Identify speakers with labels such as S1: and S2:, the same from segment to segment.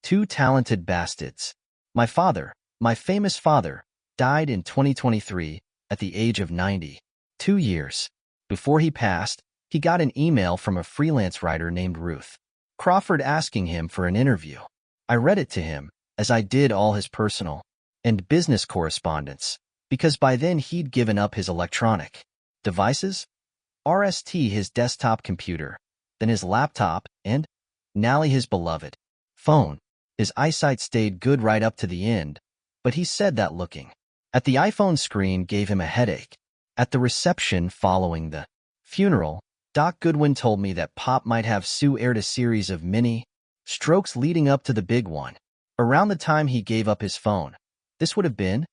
S1: Two Talented Bastids. My father, my famous father, died in 2023 at the age of 90. 2 years. Before he passed, he got an email from a freelance writer named Ruth Crawford asking him for an interview. I read it to him, as I did all his personal and business correspondence, because by then he'd given up his electronic devices, RST his desktop computer, then his laptop, and Nally his beloved phone. His eyesight stayed good right up to the end, but he said that looking at the iPhone screen gave him a headache. At the reception following the funeral, Doc Goodwin told me that Pop might have aired a series of mini strokes leading up to the big one. Around the time he gave up his phone, this would have been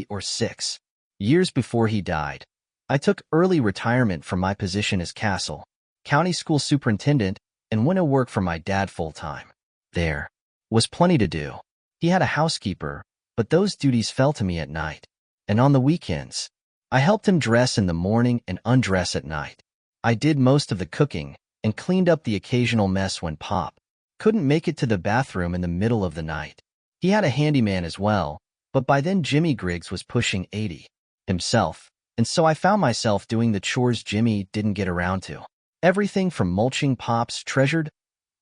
S1: or 6 years before he died. I took early retirement from my position as Castle County School Superintendent and went to work for my dad full-time. There was plenty to do. He had a housekeeper, but those duties fell to me at night. And on the weekends, I helped him dress in the morning and undress at night. I did most of the cooking and cleaned up the occasional mess when Pop couldn't make it to the bathroom in the middle of the night. He had a handyman as well, but by then Jimmy Griggs was pushing 80 himself, and so I found myself doing the chores Jimmy didn't get around to. Everything from mulching Pop's treasured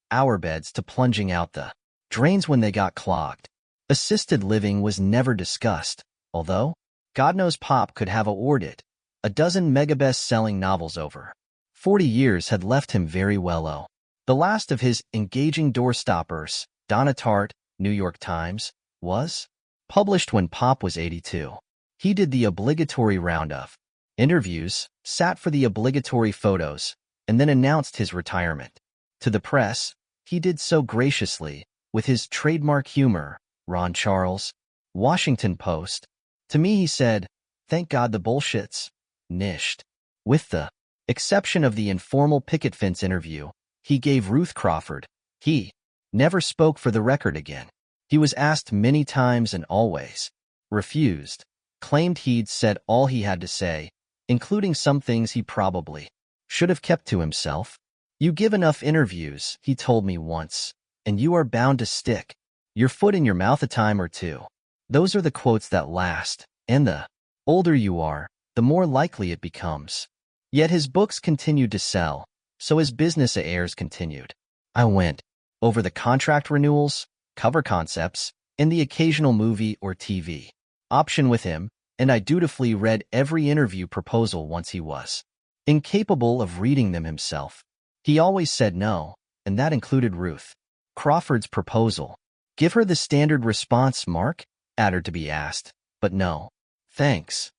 S1: hour beds to plunging out the drains when they got clogged. Assisted living was never discussed, although God knows Pop could have awarded a dozen mega best-selling novels over 40 years had left him very well. The last of his engaging doorstoppers, Donna Tartt, New York Times, was published when Pop was 82. He did the obligatory round of interviews, sat for the obligatory photos, and then announced his retirement. To the press, he did so graciously, with his trademark humor. Ron Charles, Washington Post. To me he said, "Thank God the bullshit's nished." With the exception of the informal picket fence interview he gave Ruth Crawford, he never spoke for the record again. He was asked many times and always refused, claimed he'd said all he had to say, including some things he probably should have kept to himself. "You give enough interviews," he told me once, "and you are bound to stick your foot in your mouth a time or two." Those are the quotes that last, and the older you are, the more likely it becomes. Yet his books continued to sell, so his business affairs continued. I went over the contract renewals, cover concepts, and the occasional movie or TV option with him, and I dutifully read every interview proposal once he was incapable of reading them himself. He always said no, and that included Ruth Crawford's proposal. "Give her the standard response, Mark?" Adder to be asked, but no, thanks.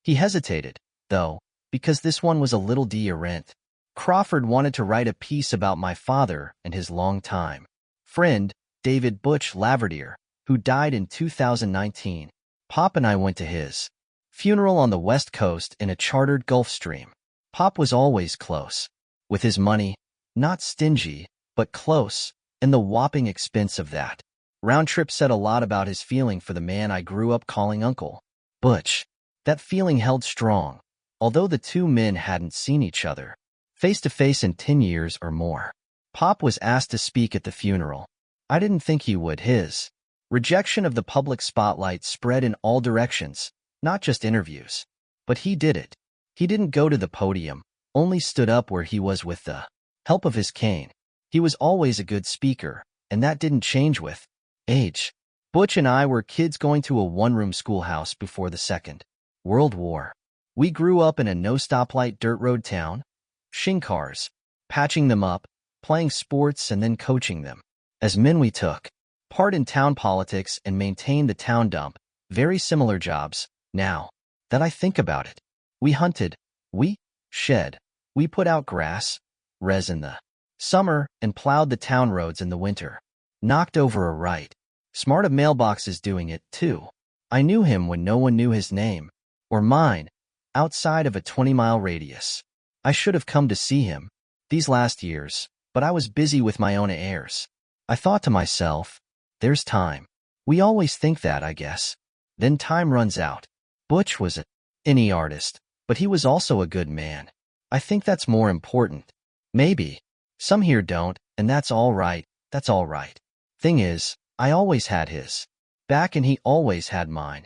S1: He hesitated, though, because this one was a little different. Crawford wanted to write a piece about my father and his longtime friend, David Butch Laverdiere, who died in 2019. Pop and I went to his funeral on the West Coast in a chartered Gulfstream. Pop was always close with his money, not stingy, but close, and the whopping expense of that round trip said a lot about his feeling for the man I grew up calling Uncle Butch. That feeling held strong, although the two men hadn't seen each other face-to-face in 10 years or more. Pop was asked to speak at the funeral. I didn't think he would. His rejection of the public spotlight spread in all directions, not just interviews. But he did it. He didn't go to the podium, only stood up where he was with the help of his cane. He was always a good speaker, and that didn't change with age. Butch and I were kids going to a one-room schoolhouse before the Second World War. We grew up in a no-stoplight dirt road town, shing cars, patching them up, playing sports, and then coaching them. As men we took part in town politics and maintained the town dump, very similar jobs, now that I think about it. We hunted, we shed, we put out grass, res in the summer, and plowed the town roads in the winter. Knocked over a right smart of mailboxes doing it, too. I knew him when no one knew his name, or mine, outside of a 20-mile radius. I should have come to see him these last years, but I was busy with my own affairs. I thought to myself, there's time. We always think that, I guess. Then time runs out. Butch was any artist, but he was also a good man. I think that's more important. Maybe. Some here don't, and that's all right. That's all right. Thing is, I always had his back and he always had mine.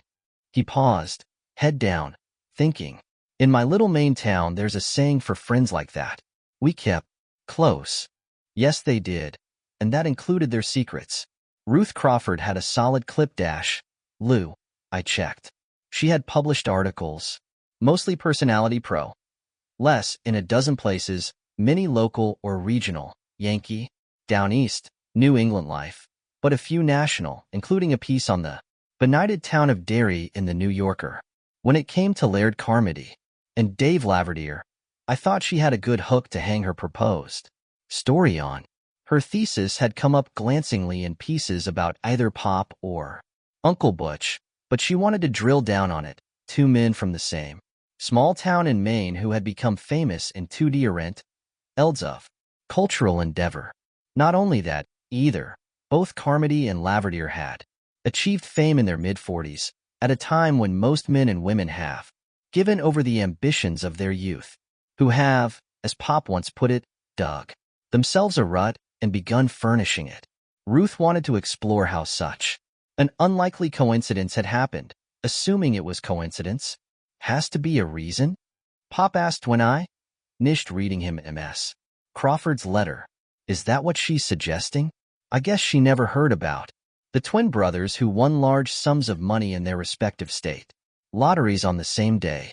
S1: He paused, head down, thinking. In my little Maine town, there's a saying for friends like that. We kept close. Yes, they did. And that included their secrets. Ruth Crawford had a solid clip dash. Lou, I checked. She had published articles, mostly personality pro. Less, in a dozen places, many local or regional, Yankee, down east, New England life, but a few national, including a piece on the benighted town of Derry in the New Yorker. When it came to Laird Carmody and Dave Laverdiere, I thought she had a good hook to hang her proposed story on. Her thesis had come up glancingly in pieces about either Pop or Uncle Butch, but she wanted to drill down on it. Two men from the same small town in Maine who had become famous in two different fields of cultural endeavor. Not only that, either, both Carmody and Laverdiere had achieved fame in their mid-40s, at a time when most men and women have given over the ambitions of their youth, who have, as Pop once put it, dug themselves a rut and begun furnishing it. Ruth wanted to explore how such an unlikely coincidence had happened, assuming it was coincidence. Has to be a reason? Pop asked when I finished reading him Ms. Crawford's letter. Is that what she's suggesting? I guess she never heard about the twin brothers who won large sums of money in their respective state lotteries on the same day.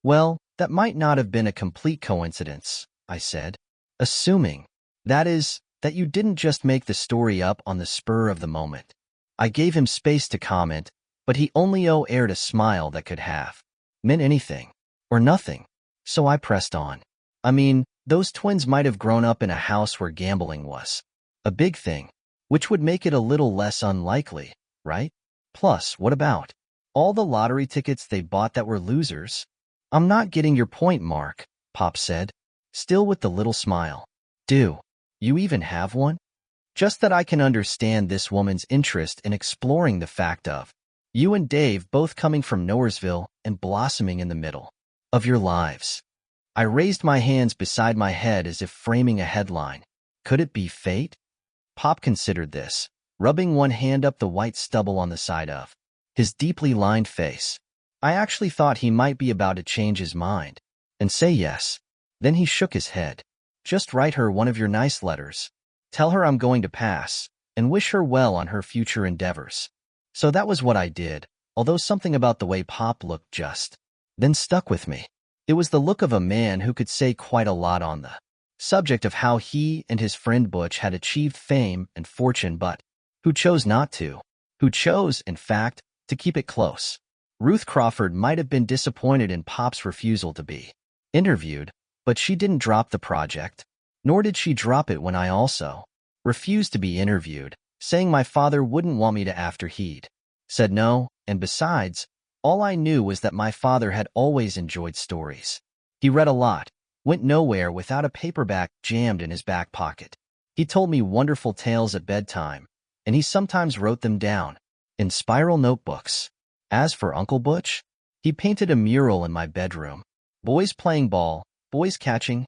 S1: Well, that might not have been a complete coincidence, I said. Assuming, that is, that you didn't just make the story up on the spur of the moment. I gave him space to comment, but he only aired a smile that could have meant anything or nothing. So I pressed on. I mean, those twins might have grown up in a house where gambling was a big thing, which would make it a little less unlikely, right? Plus, what about all the lottery tickets they bought that were losers? I'm not getting your point, Mark, Pop said, still with the little smile. Do you even have one? Just that I can understand this woman's interest in exploring the fact of you and Dave both coming from Nowheresville and blossoming in the middle of your lives. I raised my hands beside my head as if framing a headline. Could it be fate? Pop considered this, rubbing one hand up the white stubble on the side of his deeply lined face. I actually thought he might be about to change his mind and say yes. Then he shook his head. Just write her one of your nice letters. Tell her I'm going to pass, and wish her well on her future endeavors. So that was what I did, although something about the way Pop looked just then stuck with me. It was the look of a man who could say quite a lot on the subject of how he and his friend Butch had achieved fame and fortune, but who chose not to, who chose, in fact, to keep it close. Ruth Crawford might have been disappointed in Pop's refusal to be interviewed, but she didn't drop the project, nor did she drop it when I also refused to be interviewed, saying my father wouldn't want me to after he'd said no, and besides, all I knew was that my father had always enjoyed stories. He read a lot, went nowhere without a paperback jammed in his back pocket. He told me wonderful tales at bedtime, and he sometimes wrote them down in spiral notebooks. As for Uncle Butch, he painted a mural in my bedroom. Boys playing ball, boys catching,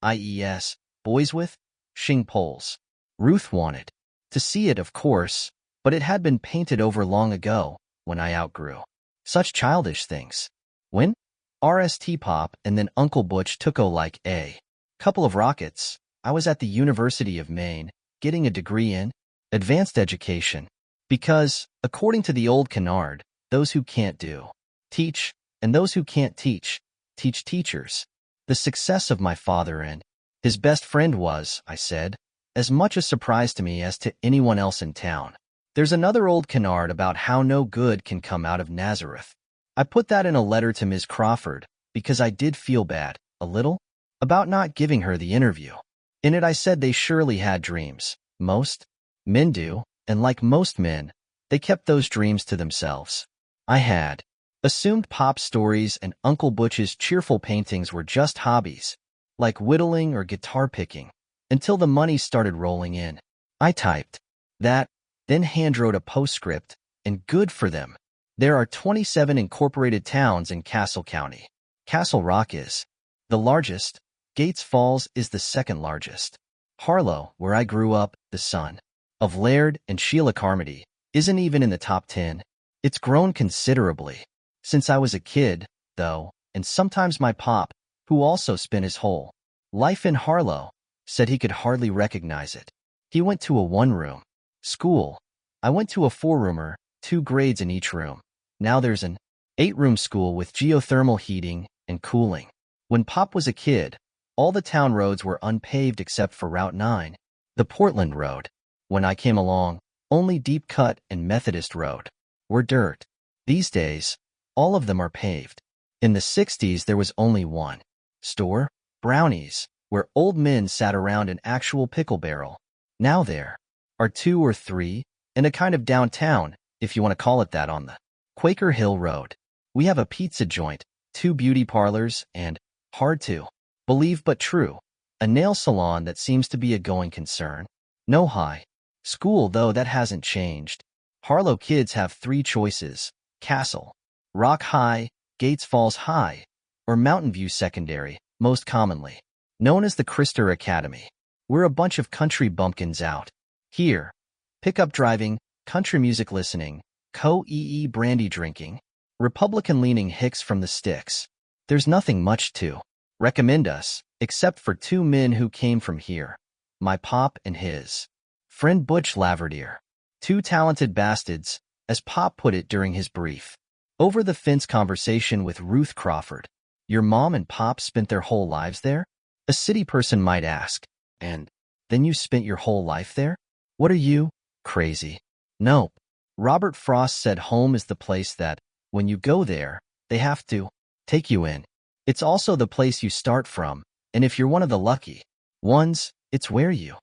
S1: ies, boys with shing poles. Ruth wanted to see it, of course, but it had been painted over long ago, when I outgrew such childish things. When RST Pop and then Uncle Butch took like a couple of rockets, I was at the University of Maine, getting a degree in advanced education. Because, according to the old canard, those who can't do teach, and those who can't teach teachers. The success of my father and his best friend was, I said, as much a surprise to me as to anyone else in town. There's another old canard about how no good can come out of Nazareth. I put that in a letter to Ms. Crawford, because I did feel bad, a little, about not giving her the interview. In it I said they surely had dreams. Most men do, and like most men, they kept those dreams to themselves. I had assumed Pop's stories and Uncle Butch's cheerful paintings were just hobbies, like whittling or guitar picking, until the money started rolling in. I typed that, then handwrote a postscript, and good for them. There are 27 incorporated towns in Castle County. Castle Rock is the largest. Gates Falls is the second largest. Harlow, where I grew up, the son of Laird and Sheila Carmody isn't even in the top 10. It's grown considerably since I was a kid, though, and sometimes my pop, who also spent his whole life in Harlow, said he could hardly recognize it. He went to a one-room school. I went to a four-roomer, 2 grades in each room. Now there's an 8-room school with geothermal heating and cooling. When Pop was a kid, all the town roads were unpaved except for Route 9, the Portland Road. When I came along, only Deep Cut and Methodist Road were dirt. These days, all of them are paved. In the 60s, there was only one store, Brownie's, where old men sat around an actual pickle barrel. Now there are 2 or 3, and a kind of downtown, if you want to call it that, on the Quaker Hill Road. We have a pizza joint, 2 beauty parlors, and, hard to believe but true, a nail salon that seems to be a going concern. No high school, though that hasn't changed. Harlow kids have 3 choices: Castle Rock High, Gates Falls High, or Mountain View Secondary, most commonly known as the Krister Academy. We're a bunch of country bumpkins out here. Pickup driving, country music listening, co-ee brandy drinking, Republican-leaning hicks from the sticks. There's nothing much to recommend us, except for 2 men who came from here, my pop and his friend Butch Laverdiere. 2 talented bastards, as Pop put it during his brief over-the-fence conversation with Ruth Crawford. Your mom and Pop spent their whole lives there? A city person might ask. And then you spent your whole life there? What are you, crazy? Nope. Robert Frost said home is the place that, when you go there, they have to take you in. It's also the place you start from, and if you're one of the lucky ones, it's where you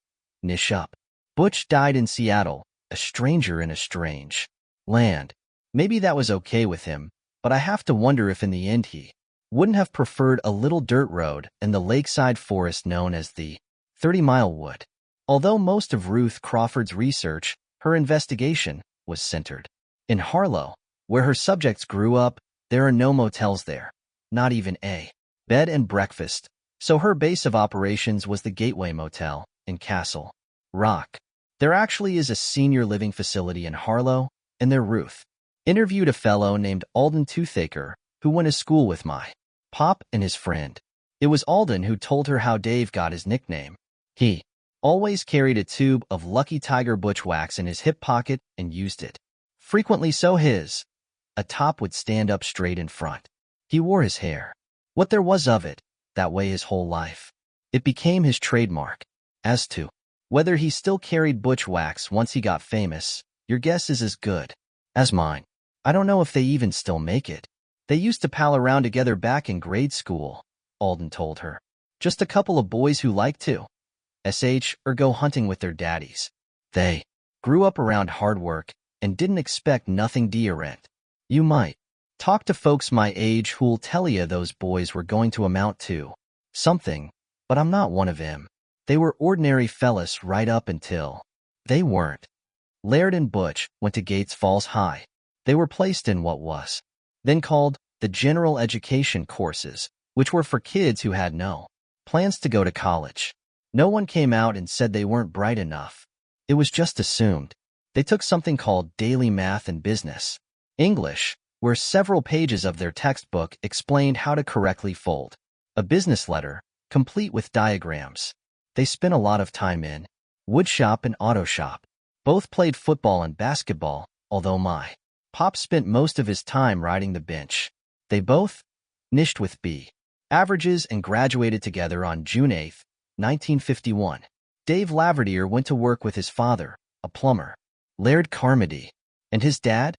S1: niche up. Butch died in Seattle, a stranger in a strange land. Maybe that was okay with him, but I have to wonder if in the end he wouldn't have preferred a little dirt road and the lakeside forest known as the 30-Mile Wood. Although most of Ruth Crawford's research, her investigation, was centered in Harlow, where her subjects grew up, there are no motels there, not even a bed and breakfast, so her base of operations was the Gateway Motel in Castle Rock. There actually is a senior living facility in Harlow, and there Ruth interviewed a fellow named Alden Toothaker, who went to school with my pop and his friend. It was Alden who told her how Dave got his nickname. He always carried a tube of Lucky Tiger Butch wax in his hip pocket and used it frequently so his top would stand up straight in front. He wore his hair, what there was of it, that way his whole life. It became his trademark. As to whether he still carried Butch wax once he got famous, your guess is as good as mine. I don't know if they even still make it. They used to pal around together back in grade school, Alden told her. Just a couple of boys who liked to or go hunting with their daddies. They grew up around hard work and didn't expect nothing different. You might talk to folks my age who'll tell you those boys were going to amount to something, but I'm not one of them. They were ordinary fellas right up until they weren't. Laird and Butch went to Gates Falls High. They were placed in what was then called the general education courses, which were for kids who had no plans to go to college. No one came out and said they weren't bright enough. It was just assumed. They took something called daily math and business English, where several pages of their textbook explained how to correctly fold a business letter, complete with diagrams. They spent a lot of time in woodshop and auto shop. Both played football and basketball, although my pop spent most of his time riding the bench. They both niched with B averages and graduated together on June 8, 1951. Dave Laverdiere went to work with his father, a plumber, Laird Carmody, and his dad,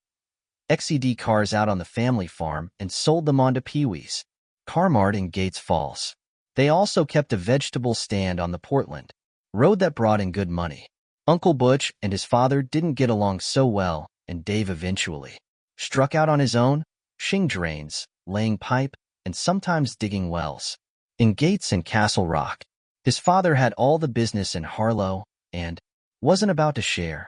S1: XED cars out on the family farm and sold them on to Pee-wee's Carmart in Gates Falls. They also kept a vegetable stand on the Portland Road that brought in good money. Uncle Butch and his father didn't get along so well, and Dave eventually struck out on his own, shing drains, laying pipe, and sometimes digging wells. In Gates and Castle Rock, his father had all the business in Harlow and wasn't about to share.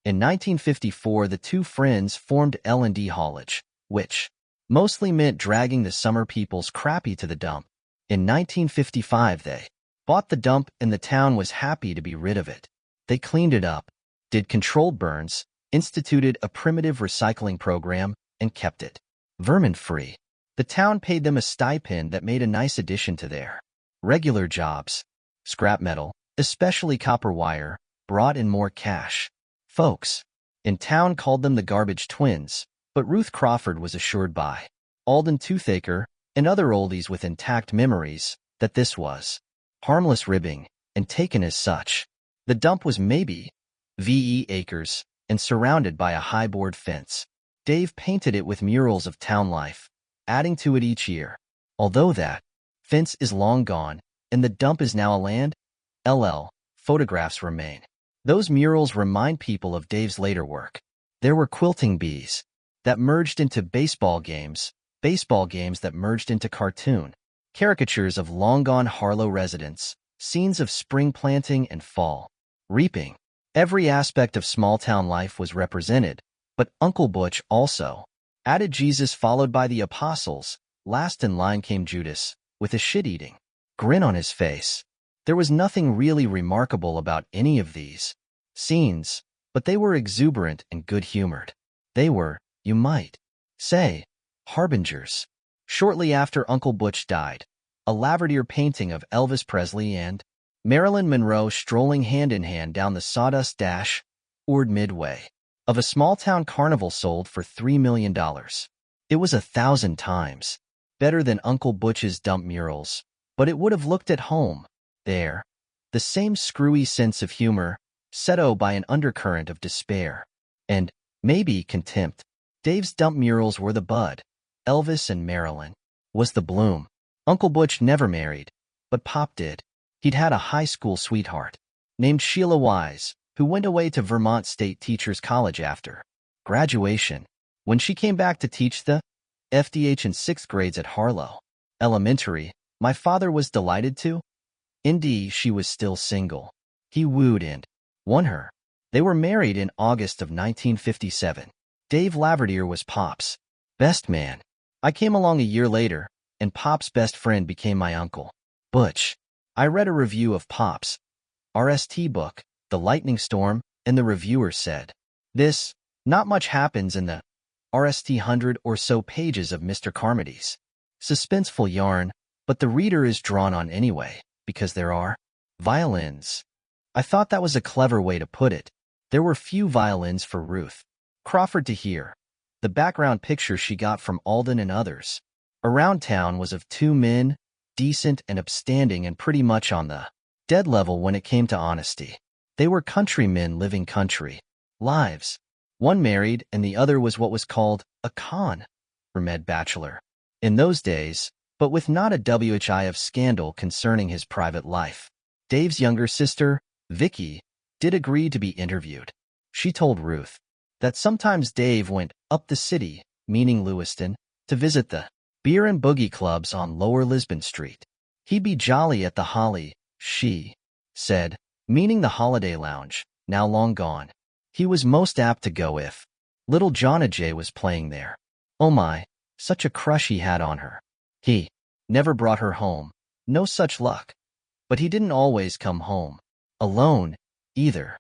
S1: In 1954, the 2 friends formed L&D Haulage, which mostly meant dragging the summer people's crappie to the dump. In 1955, they bought the dump and the town was happy to be rid of it. They cleaned it up, did controlled burns, instituted a primitive recycling program, and kept it vermin-free. The town paid them a stipend that made a nice addition to their regular jobs. Scrap metal, especially copper wire, brought in more cash. Folks in town called them the Garbage Twins, but Ruth Crawford was assured by Alden Toothaker and other oldies with intact memories that this was harmless ribbing and taken as such. The dump was maybe VE acres and surrounded by a high board fence. Dave painted it with murals of town life, adding to it each year. Although that fence is long gone and the dump is now a land, photographs remain. Those murals remind people of Dave's later work. There were quilting bees that merged into baseball games that merged into cartoon, caricatures of long-gone Harlow residents, scenes of spring planting and fall reaping. Every aspect of small-town life was represented, but Uncle Butch also added Jesus followed by the apostles. Last in line came Judas, with a shit-eating grin on his face. There was nothing really remarkable about any of these scenes, but they were exuberant and good-humored. They were, you might say, harbingers. Shortly after Uncle Butch died, a lavender painting of Elvis Presley and Marilyn Monroe strolling hand-in-hand down the sawdust dash, or midway, of a small-town carnival sold for $3 million. It was 1,000 times better than Uncle Butch's dump murals, but it would have looked at home there. The same screwy sense of humor, set by an undercurrent of despair and, maybe, contempt. Dave's dump murals were the bud. Elvis and Marilyn was the bloom. Uncle Butch never married, but Pop did. He'd had a high school sweetheart named Sheila Wise, who went away to Vermont State Teachers College after graduation. When she came back to teach the FDH in 6th grades at Harlow Elementary, my father was delighted to. Indeed, she was still single. He wooed and won her. They were married in August of 1957. Dave Laverdiere was Pop's best man. I came along a year later, and Pop's best friend became my uncle, Butch. I read a review of Pop's RST book, The Lightning Storm, and the reviewer said, "This, not much happens in the RST 100 or so pages of Mr. Carmody's suspenseful yarn, but the reader is drawn on anyway, because there are violins." I thought that was a clever way to put it. There were few violins for Ruth Crawford to hear. The background picture she got from Alden and others around town was of two men, decent and upstanding and pretty much on the dead level when it came to honesty. They were countrymen living country lives. One married and the other was what was called a con-med bachelor in those days, but with not a whi of scandal concerning his private life. Dave's younger sister, Vicky, did agree to be interviewed. She told Ruth that sometimes Dave went up the city, meaning Lewiston, to visit the beer and boogie clubs on Lower Lisbon Street. He'd be jolly at the Holly, she said, meaning the Holiday Lounge, now long gone. He was most apt to go if little Jonna J was playing there. Oh my, such a crush he had on her. He never brought her home. No such luck. But he didn't always come home alone, either.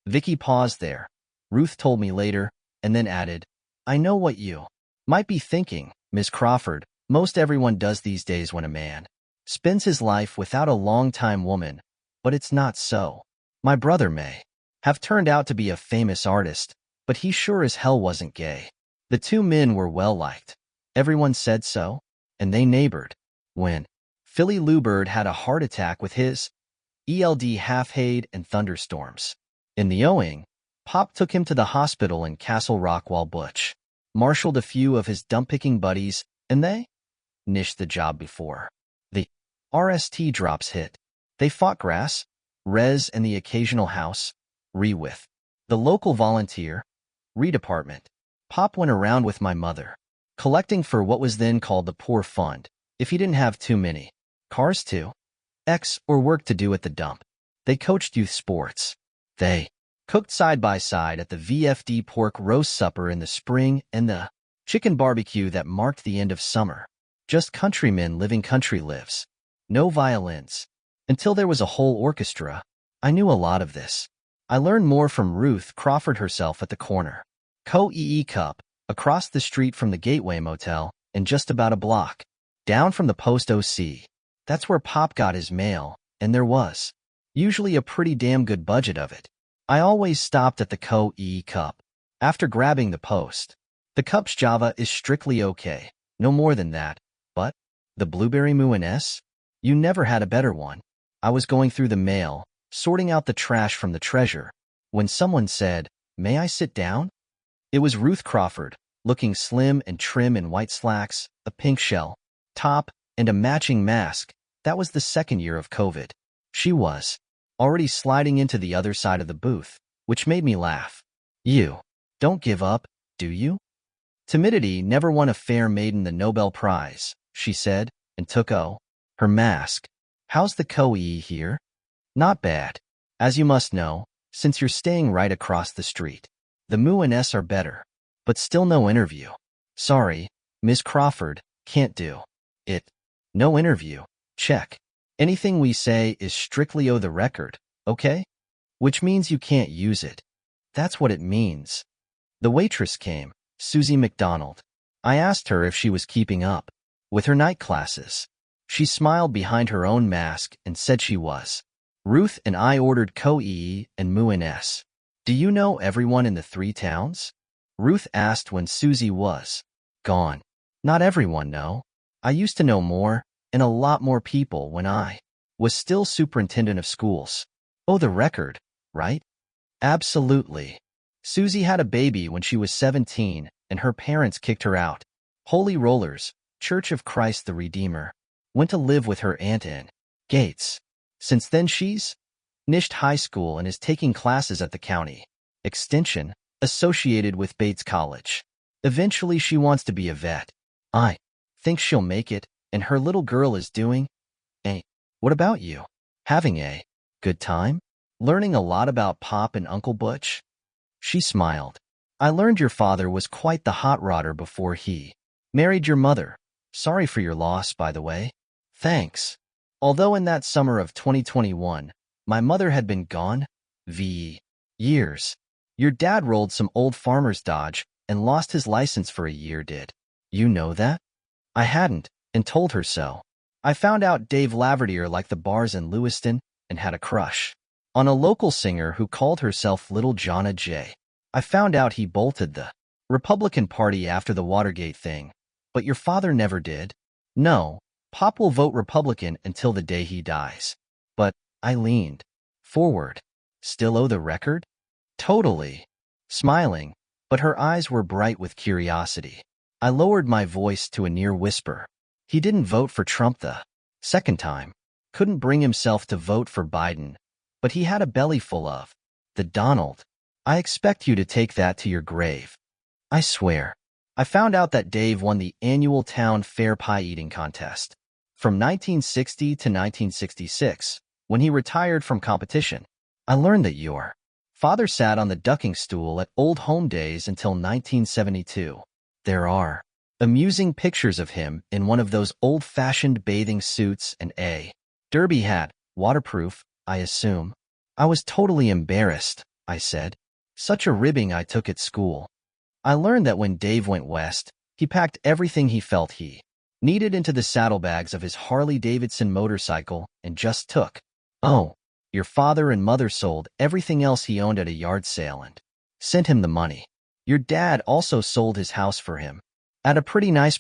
S1: Vicky paused there. Ruth told me later, and then added, "I know what you might be thinking, Miss Crawford. Most everyone does these days when a man spends his life without a long-time woman, but it's not so. My brother may have turned out to be a famous artist, but he sure as hell wasn't gay." The two men were well-liked. Everyone said so, and they neighbored. When Philly Lou Bird had a heart attack with his ELD half-haid and thunderstorms in the Owing, Pop took him to the hospital in Castle Rock while Butch marshaled a few of his dump-picking buddies, and they nished the job before the RST drops hit. They fought grass, res, and the occasional house, with the local volunteer department. Pop went around with my mother, collecting for what was then called the Poor Fund, if he didn't have too many cars to or work to do at the dump. They coached youth sports. They cooked side by side at the VFD pork roast supper in the spring and the chicken barbecue that marked the end of summer. Just countrymen living country lives. No violins. Until there was a whole orchestra. I knew a lot of this. I learned more from Ruth Crawford herself at the corner. Co-EE Cup, across the street from the Gateway Motel, and just about a block down from the Post OC. That's where Pop got his mail, and there was usually a pretty damn good budget of it. I always stopped at the Co-EE Cup after grabbing the Post. The Cup's Java is strictly okay, no more than that, but the Blueberry Moo&S? You never had a better one. I was going through the mail, sorting out the trash from the treasure, when someone said, "May I sit down?" It was Ruth Crawford, looking slim and trim in white slacks, a pink shell top, and a matching mask. That was the second year of COVID. She was already sliding into the other side of the booth, which made me laugh. "You don't give up, do you?" "Timidity never won a fair maiden the Nobel Prize," she said, and took her mask. "How's the Co-E here?" "Not bad. As you must know, since you're staying right across the street. The Moo&S are better, but still no interview." "Sorry, Miss Crawford, can't do it." "No interview. Check. Anything we say is strictly o the record, okay? Which means you can't use it." "That's what it means." The waitress came, Susie McDonald. I asked her if she was keeping up with her night classes. She smiled behind her own mask and said she was. Ruth and I ordered Co-E and Moo&S. "Do you know everyone in the 3 towns?" Ruth asked when Susie was gone. "Not everyone, no. I used to know more, and a lot more people when I was still superintendent of schools." "Oh, the record, right?" "Absolutely. Susie had a baby when she was 17, and her parents kicked her out. Holy Rollers, Church of Christ the Redeemer. Went to live with her aunt in Gates. Since then she's nished high school and is taking classes at the county extension associated with Bates College. Eventually she wants to be a vet. I think she'll make it, and her little girl is doing a. What about you? Having a good time? Learning a lot about Pop and Uncle Butch?" She smiled. "I learned your father was quite the hot rodder before he married your mother. Sorry for your loss, by the way." "Thanks." Although in that summer of 2021, my mother had been gone years. Your dad rolled some old farmer's Dodge and lost his license for a year, did you know that? I hadn't, and told her so. I found out Dave Laverdier liked the bars in Lewiston and had a crush on a local singer who called herself Little Jonna J. I found out he bolted the Republican Party after the Watergate thing, but your father never did. No, Pop will vote Republican until the day he dies. But I leaned forward. "Still owe the record?" "Totally." Smiling, but her eyes were bright with curiosity. I lowered my voice to a near whisper. "He didn't vote for Trump the second time. Couldn't bring himself to vote for Biden, but he had a belly full of the Donald. I expect you to take that to your grave." "I swear." I found out that Dave won the annual town fair pie eating contest from 1960 to 1966, when he retired from competition. I learned that your father sat on the ducking stool at Old Home Days until 1972. There are amusing pictures of him in one of those old-fashioned bathing suits and a derby hat, waterproof, I assume. I was totally embarrassed, I said. Such a ribbing I took at school. I learned that when Dave went west, he packed everything he felt he needed into the saddlebags of his Harley-Davidson motorcycle and just took. Oh, your father and mother sold everything else he owned at a yard sale and sent him the money. Your dad also sold his house for him. At a pretty nice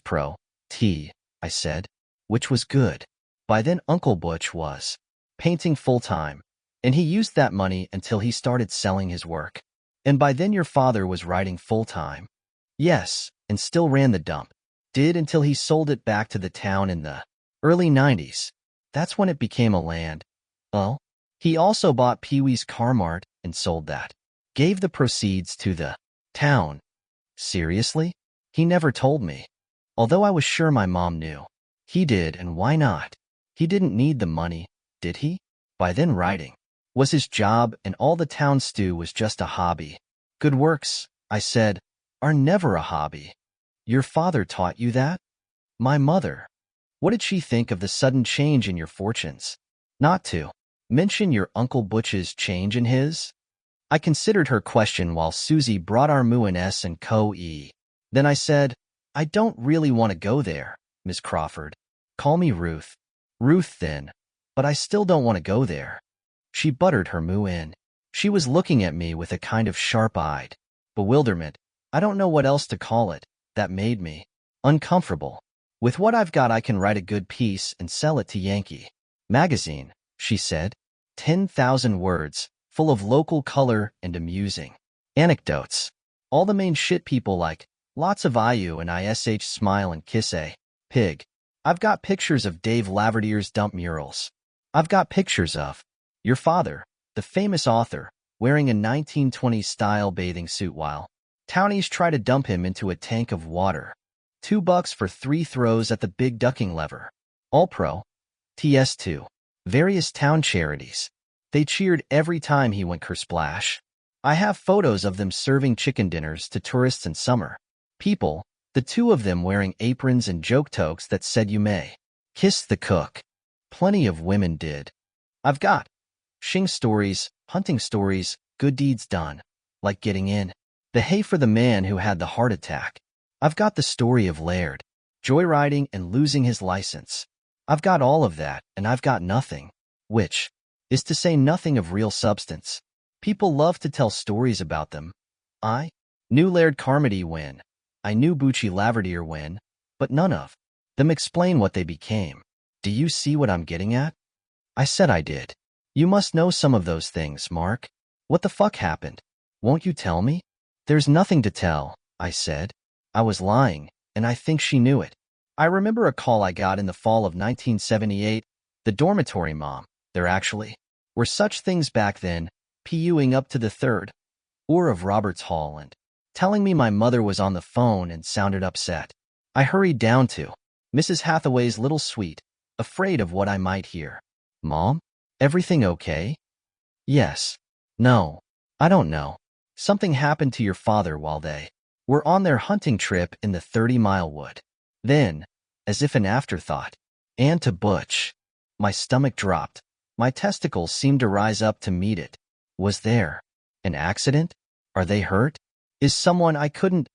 S1: I said, which was good. By then Uncle Butch was painting full-time, and he used that money until he started selling his work. And by then your father was writing full-time. Yes, and still ran the dump. Did until he sold it back to the town in the early 90s. That's when it became a land. Well, he also bought Pee-wee's Car Mart and sold that. Gave the proceeds to the town. Seriously? He never told me. Although I was sure my mom knew. He did, and why not? He didn't need the money, did he? By then writing was his job, and all the town stew was just a hobby. Good works, I said, are never a hobby. Your father taught you that? My mother. What did she think of the sudden change in your fortunes? Not to mention your Uncle Butch's change in his? I considered her question while Susie brought our moo and S and co-e. Then I said, I don't really want to go there, Miss Crawford. Call me Ruth. Ruth then, but I still don't want to go there. She buttered her moo in. She was looking at me with a kind of sharp-eyed bewilderment. I don't know what else to call it. That made me uncomfortable. With what I've got, I can write a good piece and sell it to Yankee Magazine, she said. 10,000 words, full of local color and amusing anecdotes. All the main shit people like. Lots of IU and ISH smile and kiss a pig. I've got pictures of Dave Laverdier's dump murals. I've got pictures of your father, the famous author, wearing a 1920s-style bathing suit while townies try to dump him into a tank of water. $2 for 3 throws at the big ducking lever. All-Pro. TS2. Various town charities. They cheered every time he went kersplash. I have photos of them serving chicken dinners to tourists in summer. People, the two of them wearing aprons and joke toques that said you may kiss the cook. Plenty of women did. I've got shing stories, hunting stories, good deeds done, like getting in the hay for the man who had the heart attack. I've got the story of Laird joyriding and losing his license. I've got all of that, and I've got nothing, which is to say nothing of real substance. People love to tell stories about them. I knew Laird Carmody when I knew Bucci Laverdier when, but none of them explain what they became. Do you see what I'm getting at? I said I did. You must know some of those things, Mark. What the fuck happened? Won't you tell me? There's nothing to tell, I said. I was lying, and I think she knew it. I remember a call I got in the fall of 1978, the dormitory mom. There actually were such things back then, PUing up to the third, or of Roberts Hall and telling me my mother was on the phone and sounded upset. I hurried down to Mrs. Hathaway's little suite, afraid of what I might hear. Mom? Everything okay? Yes. No. I don't know. Something happened to your father while they were on their hunting trip in the 30-mile wood. Then, as if an afterthought, and to Butch, my stomach dropped. My testicles seemed to rise up to meet it. Was there an accident? Are they hurt? Is someone I couldn't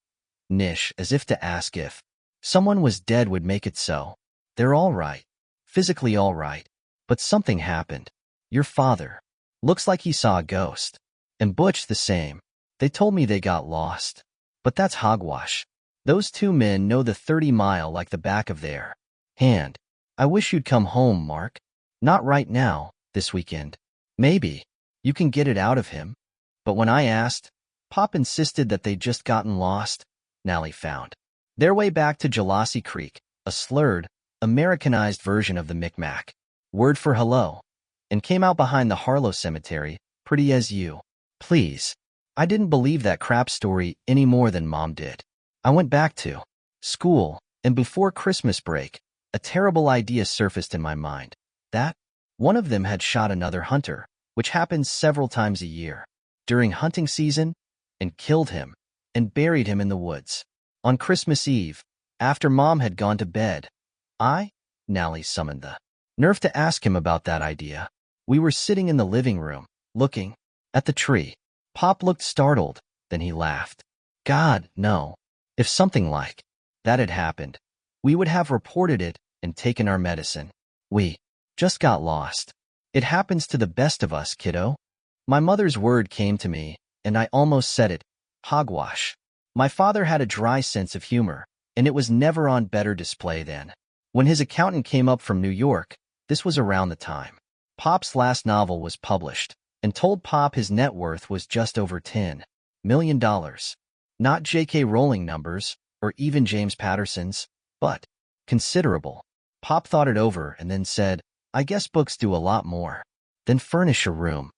S1: niche as if to ask if someone was dead would make it so. They're all right. Physically all right. But something happened. Your father looks like he saw a ghost. And Butch the same. They told me they got lost. But that's hogwash. Those two men know the 30-mile like the back of their hand. I wish you'd come home, Mark. Not right now, this weekend. Maybe. You can get it out of him. But when I asked, Pop insisted that they'd just gotten lost. Nally found their way back to Jalassi Creek, a slurred, Americanized version of the Micmac word for hello, and came out behind the Harlow Cemetery, pretty as you please. I didn't believe that crap story any more than Mom did. I went back to school, and before Christmas break, a terrible idea surfaced in my mind. That one of them had shot another hunter, which happens several times a year, during hunting season, and killed him, and buried him in the woods. On Christmas Eve, after Mom had gone to bed, Nally summoned the nerve to ask him about that idea. We were sitting in the living room, looking at the tree. Pop looked startled, then he laughed. God, no. If something like that had happened, we would have reported it and taken our medicine. We just got lost. It happens to the best of us, kiddo. My mother's word came to me, and I almost said it. Hogwash. My father had a dry sense of humor, and it was never on better display then. When his accountant came up from New York, this was around the time Pop's last novel was published, and told Pop his net worth was just over $10 million. Not J.K. Rowling numbers, or even James Patterson's, but considerable. Pop thought it over and then said, I guess books do a lot more than furnish a room.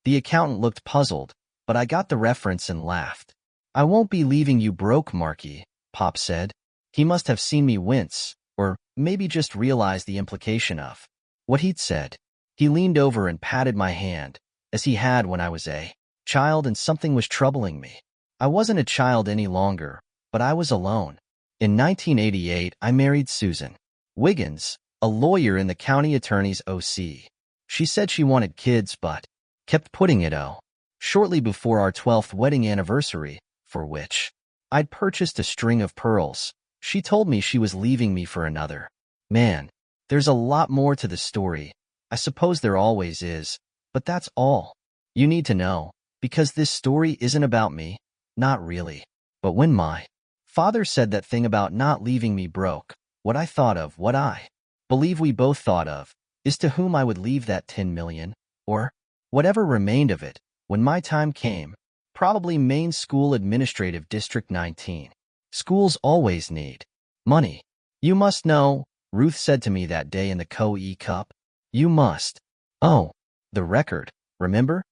S1: The accountant looked puzzled, but I got the reference and laughed. I won't be leaving you broke, Marky, Pop said. He must have seen me wince, or maybe just realized the implication of what he'd said. He leaned over and patted my hand, as he had when I was a child and something was troubling me. I wasn't a child any longer, but I was alone. In 1988, I married Susan Wiggins, a lawyer in the county attorney's OC. She said she wanted kids but kept putting it shortly before our 12th wedding anniversary, for which I'd purchased a string of pearls. She told me she was leaving me for another. Man, there's a lot more to the story. I suppose there always is, but that's all you need to know, because this story isn't about me, not really. But when my father said that thing about not leaving me broke, what I thought of, what I believe we both thought of, is to whom I would leave that 10 million, or whatever remained of it, when my time came. Probably Main School Administrative District 19. Schools always need money. You must know, Ruth said to me that day in the Co-E Cup. You must. Oh, the record, remember?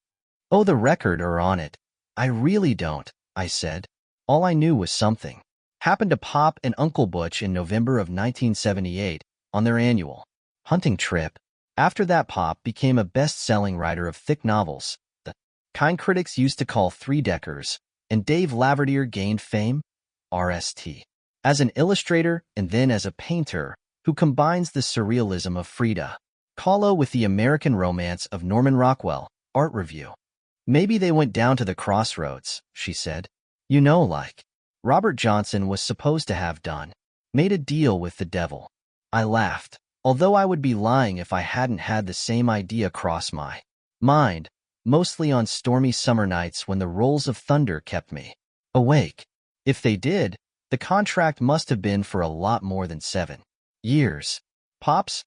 S1: Oh, the record are on it. I really don't, I said. All I knew was something happened to Pop and Uncle Butch in November of 1978 on their annual hunting trip. After that, Pop became a best-selling writer of thick novels, the kind critics used to call three-deckers, and Dave Laverdiere gained fame, RST, as an illustrator and then as a painter who combines the surrealism of Frida Kahlo with the American romance of Norman Rockwell. Art review. Maybe they went down to the crossroads, she said. You know, like Robert Johnson was supposed to have done. Made a deal with the devil. I laughed, although I would be lying if I hadn't had the same idea cross my mind, mostly on stormy summer nights when the rolls of thunder kept me awake. If they did, the contract must have been for a lot more than 7 years. Pop's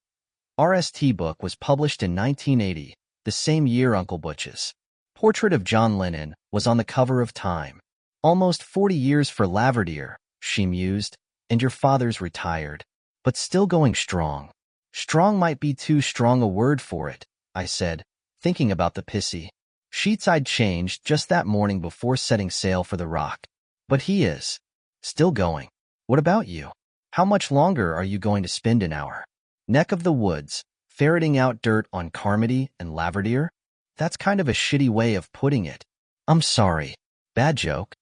S1: RST book was published in 1980, the same year Uncle Butch's portrait of John Lennon was on the cover of Time. Almost 40 years for Laverdiere, she mused, and your father's retired, but still going strong. Strong might be too strong a word for it, I said, thinking about the pissy sheets I'd changed just that morning before setting sail for the Rock. But he is still going. What about you? How much longer are you going to spend in our neck of the woods, ferreting out dirt on Carmody and Laverdiere? That's kind of a shitty way of putting it. I'm sorry. Bad joke.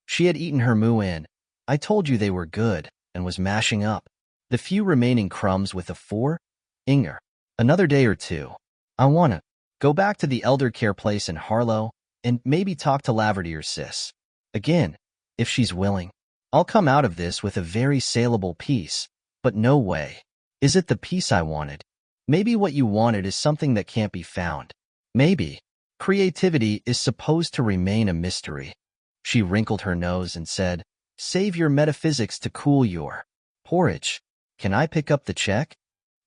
S1: She had eaten her moo-in. I told you they were good, and was mashing up the few remaining crumbs with a four-inger. Another day or two. I wanna go back to the elder care place in Harlow, and maybe talk to Laverdiere's sis again, if she's willing. I'll come out of this with a very saleable piece, but no way. Is it the piece I wanted? Maybe what you wanted is something that can't be found. Maybe. Creativity is supposed to remain a mystery. She wrinkled her nose and said, save your metaphysics to cool your porridge. Can I pick up the check?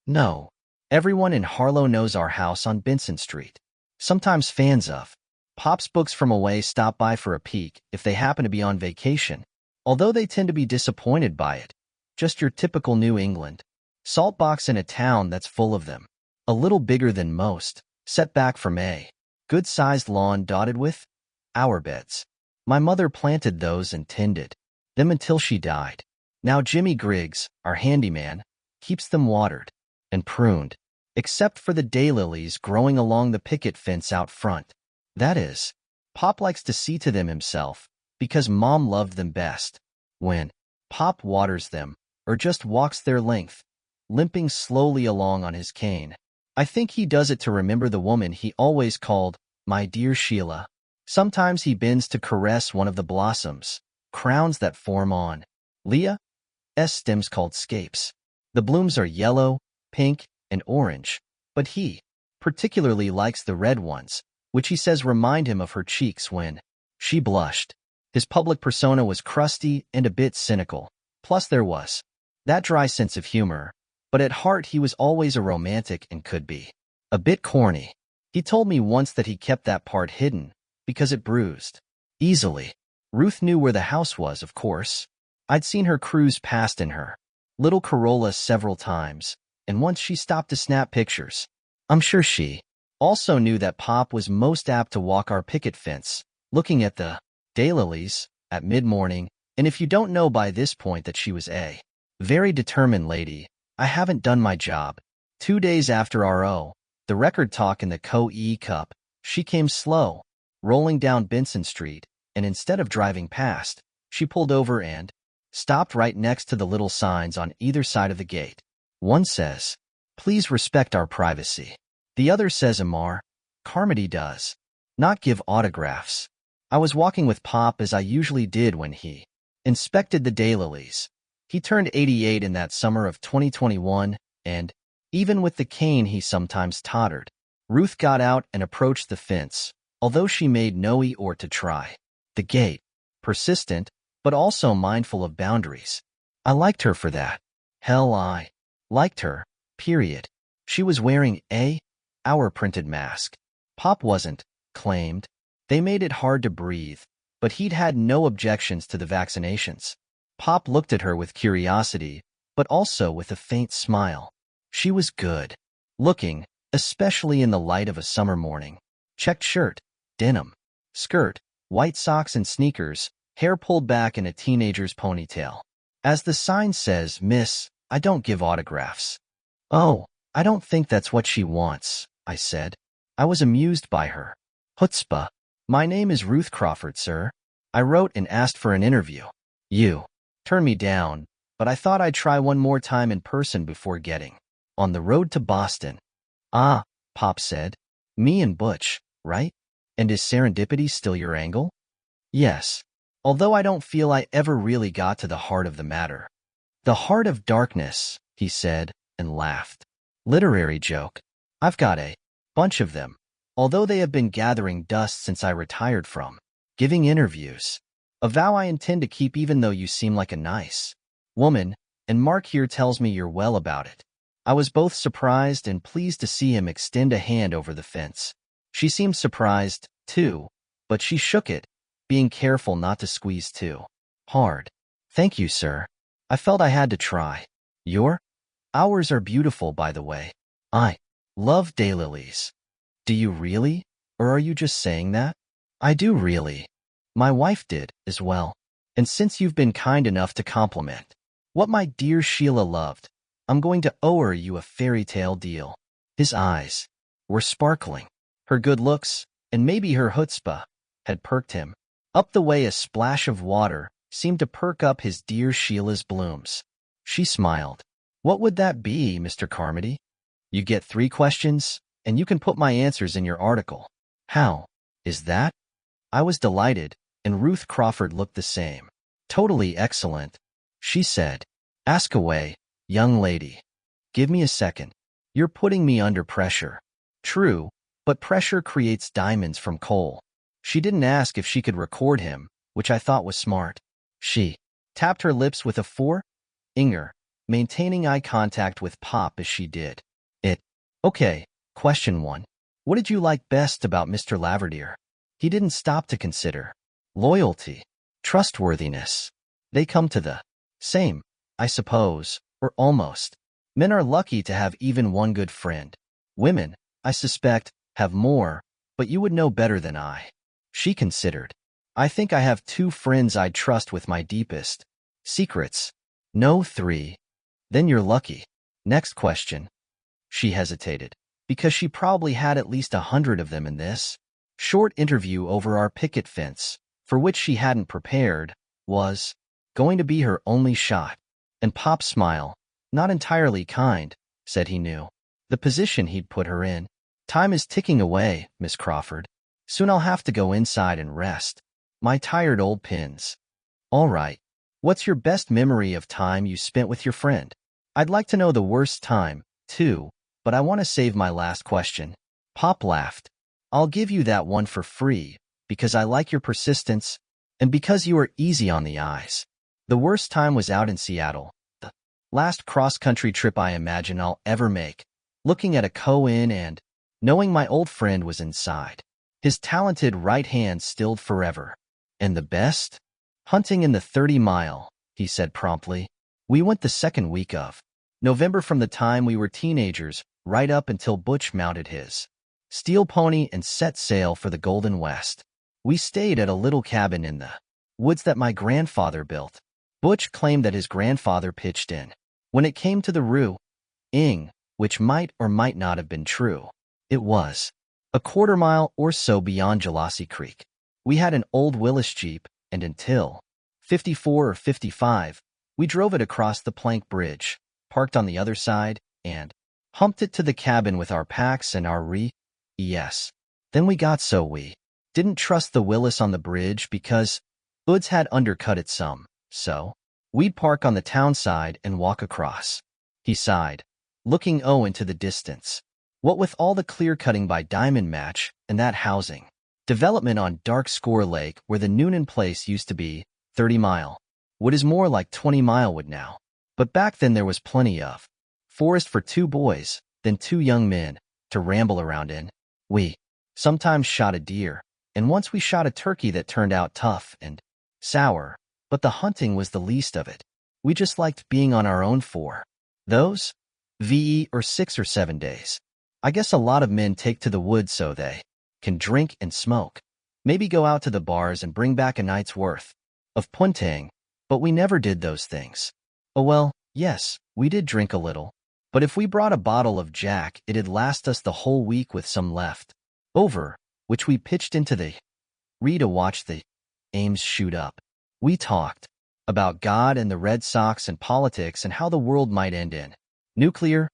S1: No. Everyone in Harlow knows our house on Benson Street. Sometimes fans of Pop's books from away stop by for a peek if they happen to be on vacation, although they tend to be disappointed by it. Just your typical New England salt box in a town that's full of them. A little bigger than most, set back from a good-sized lawn dotted with our beds. My mother planted those and tended them until she died. Now Jimmy Griggs, our handyman, keeps them watered and pruned, except for the daylilies growing along the picket fence out front. That is, Pop likes to see to them himself, because Mom loved them best. When Pop waters them, or just walks their length, limping slowly along on his cane, I think he does it to remember the woman he always called my dear Sheila. Sometimes he bends to caress one of the blossoms, crowns that form on Leah's stems called scapes. The blooms are yellow, pink, and orange, but he particularly likes the red ones, which he says remind him of her cheeks when she blushed. His public persona was crusty and a bit cynical, plus there was that dry sense of humor, but at heart he was always a romantic and could be a bit corny. He told me once that he kept that part hidden because it bruised easily. Ruth knew where the house was, of course. I'd seen her cruise past in her little Corolla several times, and once she stopped to snap pictures. I'm sure she also knew that Pop was most apt to walk our picket fence, looking at the daylilies at mid-morning, and if you don't know by this point that she was a very determined lady, I haven't done my job. 2 days after the record talk in the Co-E Cup, she came slow, rolling down Benson Street, and instead of driving past, she pulled over and stopped right next to the little signs on either side of the gate. One says, please respect our privacy. The other says Amar. Carmody does. not give autographs. I was walking with Pop as I usually did when he inspected the daylilies. He turned 88 in that summer of 2021, and even with the cane he sometimes tottered. Ruth got out and approached the fence, although she made no effort to try. The gate, persistent, but also mindful of boundaries. I liked her for that. Hell, I liked her, period. She was wearing our printed mask. Pop wasn't, claimed. They made it hard to breathe, but he'd had no objections to the vaccinations. Pop looked at her with curiosity, but also with a faint smile. She was good looking, especially in the light of a summer morning. Checked shirt, denim, skirt, white socks and sneakers, hair pulled back in a teenager's ponytail. As the sign says, "Miss, I don't give autographs." "Oh, I don't think that's what she wants," I said. I was amused by her chutzpah. "My name is Ruth Crawford, sir. I wrote and asked for an interview. You turned me down, but I thought I'd try one more time in person before getting on the road to Boston." "Ah," Pop said. "Me and Butch, right? And is serendipity still your angle?" "Yes. Although I don't feel I ever really got to the heart of the matter." "The heart of darkness," he said, and laughed. "Literary joke. I've got a bunch of them, although they have been gathering dust since I retired from giving interviews. A vow I intend to keep even though you seem like a nice woman, and Mark here tells me you're well about it." I was both surprised and pleased to see him extend a hand over the fence. She seemed surprised, too, but she shook it, being careful not to squeeze too hard. "Thank you, sir. I felt I had to try. Your hours are beautiful, by the way. I love daylilies." "Do you really? Or are you just saying that?" "I do really. My wife did, as well. And since you've been kind enough to compliment what my dear Sheila loved, I'm going to owe you a fairy tale deal." His eyes were sparkling. Her good looks, and maybe her chutzpah, had perked him up the way a splash of water seemed to perk up his dear Sheila's blooms. She smiled. "What would that be, Mr. Carmody?" "You get 3 questions, and you can put my answers in your article." "How is that?" I was delighted, and Ruth Crawford looked the same. "Totally excellent," she said. "Ask away, young lady." "Give me a second. You're putting me under pressure." "True, but pressure creates diamonds from coal." She didn't ask if she could record him, which I thought was smart. She tapped her lips with a forefinger, maintaining eye contact with Pop as she did it. "Okay, question 1. What did you like best about Mr. Laverdiere?" He didn't stop to consider. "Loyalty, trustworthiness. They come to the same, I suppose, or almost. Men are lucky to have even one good friend. Women, I suspect, have more, but you would know better than I." She considered. "I think I have 2 friends I'd trust with my deepest secrets." "No, 3. Then you're lucky." "Next question." She hesitated, because she probably had at least 100 of them in this short interview over our picket fence, for which she hadn't prepared, was going to be her only shot. And Pop's smile, not entirely kind, said he knew the position he'd put her in. "Time is ticking away, Miss Crawford. Soon I'll have to go inside and rest my tired old pins." "All right. What's your best memory of time you spent with your friend?" "I'd like to know the worst time, too, but I want to save my last question." Pop laughed. "I'll give you that one for free, because I like your persistence, and because you are easy on the eyes. The worst time was out in Seattle, the last cross-country trip I imagine I'll ever make, looking at a co-in and knowing my old friend was inside. His talented right hand stilled forever. And the best? Hunting in the 30-mile, he said promptly. We went the second week of November from the time we were teenagers right up until Butch mounted his steel pony and set sail for the Golden West. We stayed at a little cabin in the woods that my grandfather built. Butch claimed that his grandfather pitched in when it came to the ing, which might or might not have been true. It was a quarter-mile or so beyond Jalassi Creek. We had an old Willis Jeep, and until 54 or 55, we drove it across the plank bridge, parked on the other side, and humped it to the cabin with our packs and our yes. Then we got so we Didn't trust the Willis on the bridge because Woods had undercut it some, so we'd park on the town side and walk across. He sighed, looking into the distance. What with all the clear-cutting by Diamond Match and that housing development on Dark Score Lake where the Noonan place used to be, 30-mile. Wood is more like 20-mile wood now. But back then there was plenty of forest for 2 boys, then 2 young men, to ramble around in. We sometimes shot a deer, and once we shot a turkey that turned out tough and sour, but the hunting was the least of it. We just liked being on our own for those VE or 6 or 7 days. I guess a lot of men take to the woods so they can drink and smoke, maybe go out to the bars and bring back a night's worth of punting, but we never did those things. Oh well, yes, we did drink a little, but if we brought a bottle of Jack, it'd last us the whole week with some left over, which we pitched into the to watch the Ames shoot up. We talked about God and the Red Sox and politics and how the world might end in nuclear.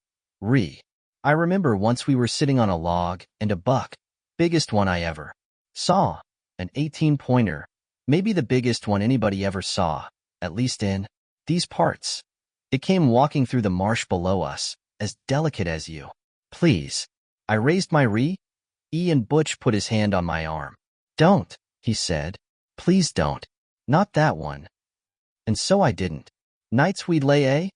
S1: I remember once we were sitting on a log and a buck, biggest one I ever saw, an 18-pointer, maybe the biggest one anybody ever saw, at least in these parts. It came walking through the marsh below us, as delicate as you. Please. I raised my and Butch put his hand on my arm. Don't, he said. Please don't. Not that one. And so I didn't. Nights we'd lay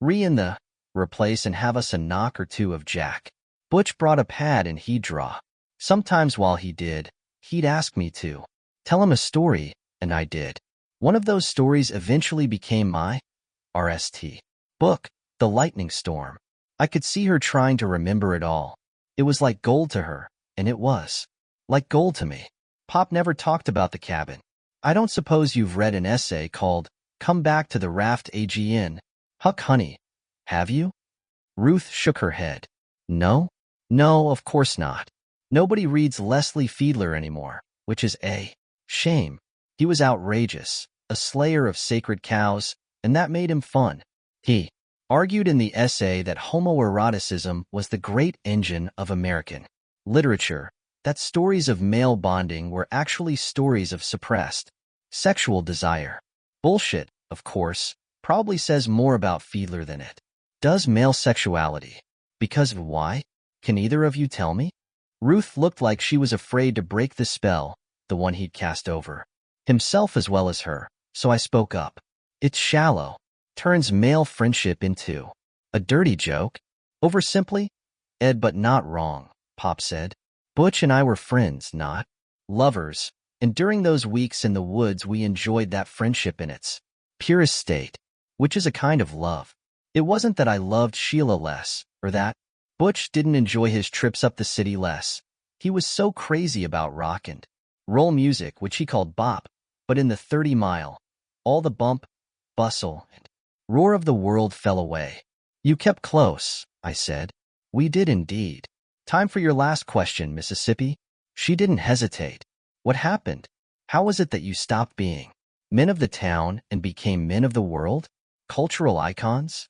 S1: in the replace and have us a knock or 2 of Jack. Butch brought a pad and he'd draw. Sometimes while he did, he'd ask me to tell him a story, and I did. One of those stories eventually became my book, The Lightning Storm. I could see her trying to remember it all. It was like gold to her, and it was like gold to me. Pop never talked about the cabin. I don't suppose you've read an essay called Come Back to the Raft AGN, Huck Honey, have you? Ruth shook her head. No? No, of course not. Nobody reads Leslie Fiedler anymore, which is a shame. He was outrageous, a slayer of sacred cows, and that made him fun. He argued in the essay that homoeroticism was the great engine of American literature, that stories of male bonding were actually stories of suppressed sexual desire. Bullshit, of course, probably says more about Fiedler than it does male sexuality. Because of why? Can either of you tell me? Ruth looked like she was afraid to break the spell, the one he'd cast over himself as well as her, so I spoke up. It's shallow. Turns male friendship into a dirty joke. Over simply? Ed, but not wrong, Pop said. Butch and I were friends, not lovers, and during those weeks in the woods we enjoyed that friendship in its purest state, which is a kind of love. It wasn't that I loved Sheila less, or that Butch didn't enjoy his trips up the city less. He was so crazy about rock and roll music, which he called bop, but in the 30-mile, all the bump, bustle, and roar of the world fell away. You kept close, I said. We did indeed. Time for your last question, Mississippi. She didn't hesitate. What happened? How was it that you stopped being men of the town and became men of the world? Cultural icons?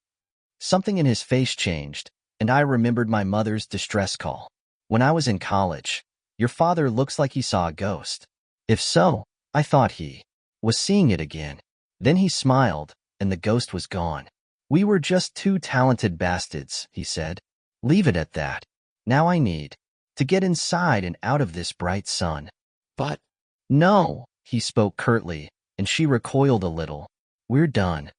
S1: Something in his face changed, and I remembered my mother's distress call. When I was in college, your father looks like he saw a ghost. If so, I thought he was seeing it again. Then he smiled, and the ghost was gone. We were just 2 talented bastards, he said. Leave it at that. Now I need to get inside and out of this bright sun. But no, he spoke curtly, and she recoiled a little. We're done.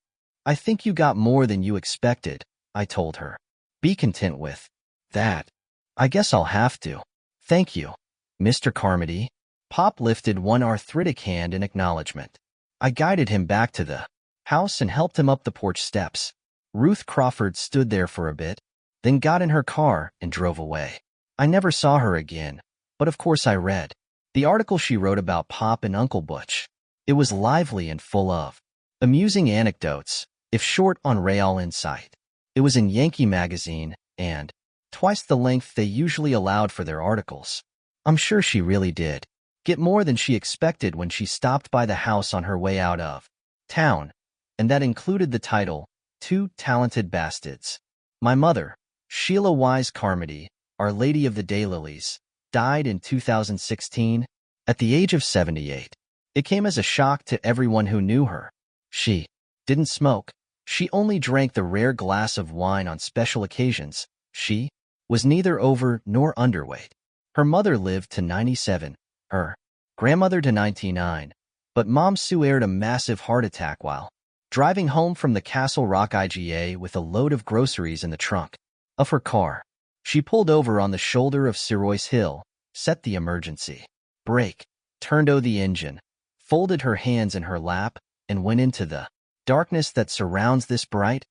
S1: I think you got more than you expected, I told her. Be content with that. I guess I'll have to. Thank you, Mr. Carmody. Pop lifted one arthritic hand in acknowledgement. I guided him back to the house and helped him up the porch steps. Ruth Crawford stood there for a bit, then got in her car and drove away. I never saw her again, but of course I read the article she wrote about Pop and Uncle Butch. It was lively and full of amusing anecdotes, if short on real insight. It was in Yankee magazine, and twice the length they usually allowed for their articles. I'm sure she really did get more than she expected when she stopped by the house on her way out of town, and that included the title, 2 Talented Bastids. My mother, Sheila Wise Carmody, Our Lady of the Daylilies, died in 2016, At the age of 78, it came as a shock to everyone who knew her. She didn't smoke. She only drank the rare glass of wine on special occasions. She was neither over nor underweight. Her mother lived to 97, her grandmother to 99, but Mom sued a massive heart attack while driving home from the Castle Rock IGA with a load of groceries in the trunk of her car. She pulled over on the shoulder of Sirois Hill, set the emergency brake, turned on the engine, folded her hands in her lap, and went into the darkness that surrounds this bright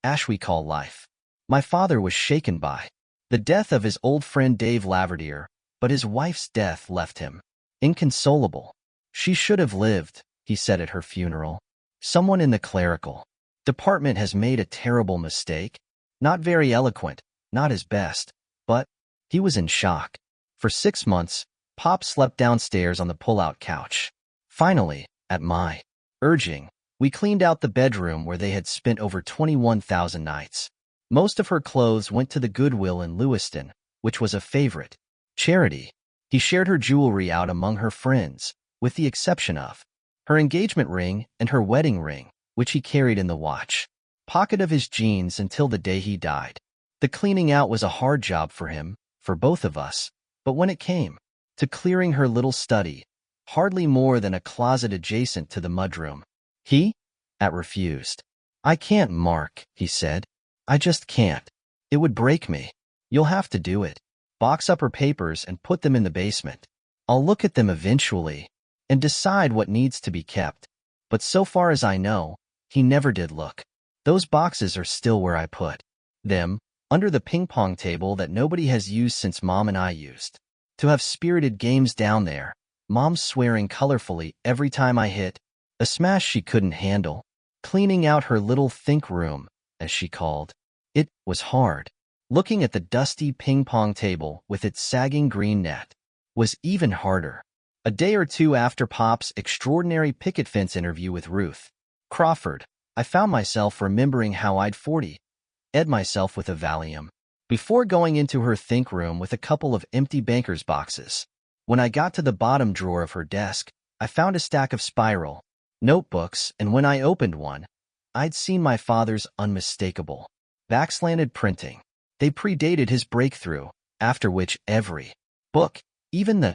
S1: ash we call life. My father was shaken by the death of his old friend Dave Laverdiere, but his wife's death left him inconsolable. She should have lived, he said at her funeral. Someone in the clerical department has made a terrible mistake. Not very eloquent, not his best, but he was in shock. For 6 months, Pop slept downstairs on the pull-out couch. Finally, at my urging, we cleaned out the bedroom where they had spent over 21,000 nights. Most of her clothes went to the Goodwill in Lewiston, which was a favorite charity. He shared her jewelry out among her friends, with the exception of her engagement ring and her wedding ring, which he carried in the watch pocket of his jeans until the day he died. The cleaning out was a hard job for him, for both of us, but when it came to clearing her little study, hardly more than a closet adjacent to the mudroom, he refused. I can't, Mark, he said. I just can't. It would break me. You'll have to do it. Box up her papers and put them in the basement. I'll look at them eventually and decide what needs to be kept. But so far as I know, he never did look. Those boxes are still where I put them, under the ping-pong table that nobody has used since Mom and I used to have spirited games down there, Mom swearing colorfully every time I hit a smash she couldn't handle. Cleaning out her little think room, as she called it, was hard. Looking at the dusty ping-pong table with its sagging green net was even harder. A day or two after Pop's extraordinary picket fence interview with Ruth Crawford, I found myself remembering how I'd 40'd myself with a Valium before going into her think room with a couple of empty banker's boxes. When I got to the bottom drawer of her desk, I found a stack of spiral notebooks, and when I opened one, I'd seen my father's unmistakable backslanted printing. They predated his breakthrough, after which every book, even the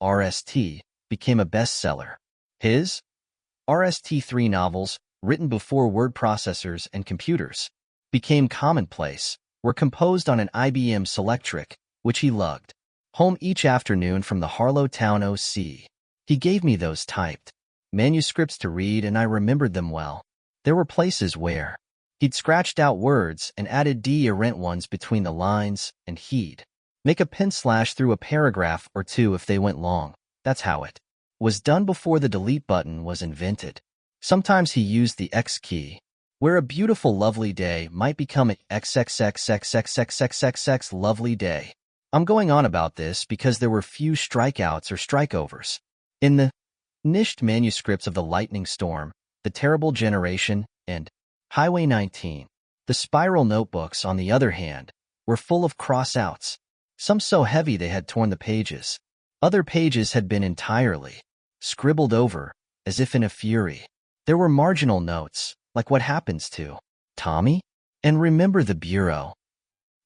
S1: RST, became a bestseller. His RST-3 novels, written before word processors and computers became commonplace, were composed on an IBM Selectric, which he lugged home each afternoon from the Harlow Town OC. He gave me those typed manuscripts to read, and I remembered them well. There were places where he'd scratched out words and added errant ones between the lines, and he'd make a pen slash through a paragraph or two if they went long. That's how it was done before the delete button was invented. Sometimes he used the X key, where a beautiful lovely day might become an XXXXXXXXX lovely day. I'm going on about this because there were few strikeouts or strikeovers in the niched manuscripts of The Lightning Storm, The Terrible Generation, and Highway 19. The spiral notebooks, on the other hand, were full of cross-outs, some so heavy they had torn the pages. Other pages had been entirely scribbled over, as if in a fury. There were marginal notes, like what happens to Tommy? And remember the bureau.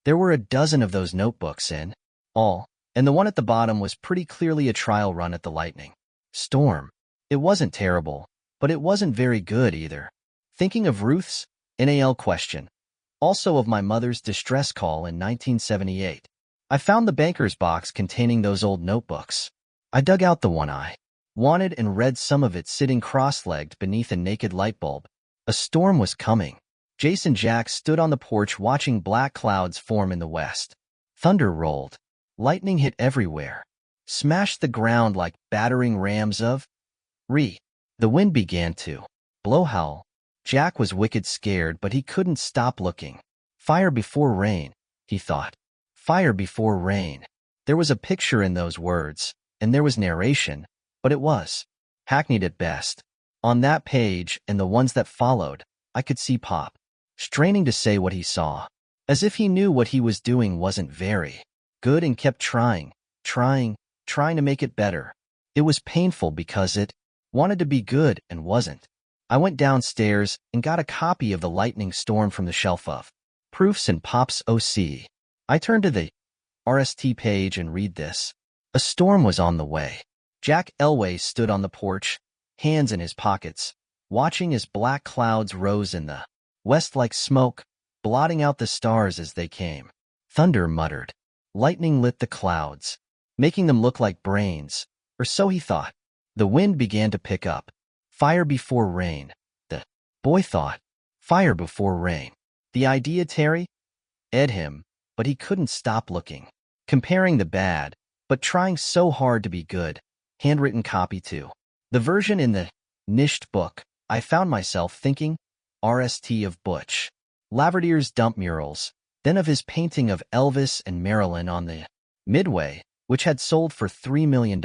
S1: There were a dozen of those notebooks in all, and the one at the bottom was pretty clearly a trial run at the Lightning Storm. It wasn't terrible, but it wasn't very good either. Thinking of Ruth's NAL question, also of my mother's distress call in 1978, I found the banker's box containing those old notebooks. I dug out the one I wanted and read some of it sitting cross-legged beneath a naked light bulb. A storm was coming. Jason Jack stood on the porch watching black clouds form in the west. Thunder rolled. Lightning hit everywhere, smashed the ground like battering rams of re. The wind began to blow howl. Jack was wicked scared, but he couldn't stop looking. Fire before rain, he thought. Fire before rain. There was a picture in those words, and there was narration, but it was hackneyed at best. On that page and the ones that followed, I could see Pop straining to say what he saw, as if he knew what he was doing wasn't very good and kept trying to make it better. It was painful because it wanted to be good and wasn't. I went downstairs and got a copy of The Lightning Storm from the shelf of Proofs in Pop's OC. I turned to the RST page and read this. A storm was on the way. Jack Elway stood on the porch, hands in his pockets, watching as black clouds rose in the west like smoke, blotting out the stars as they came. Thunder muttered. Lightning lit the clouds, making them look like brains, or so he thought. The wind began to pick up. Fire before rain. The boy thought. Fire before rain. The idea, Terry? Ed him, but he couldn't stop looking. Comparing the bad, but trying so hard to be good. Handwritten copy too. The version in the niched book, I found myself thinking, RST of Butch Laverdier's dump murals, then of his painting of Elvis and Marilyn on the Midway, which had sold for $3 million.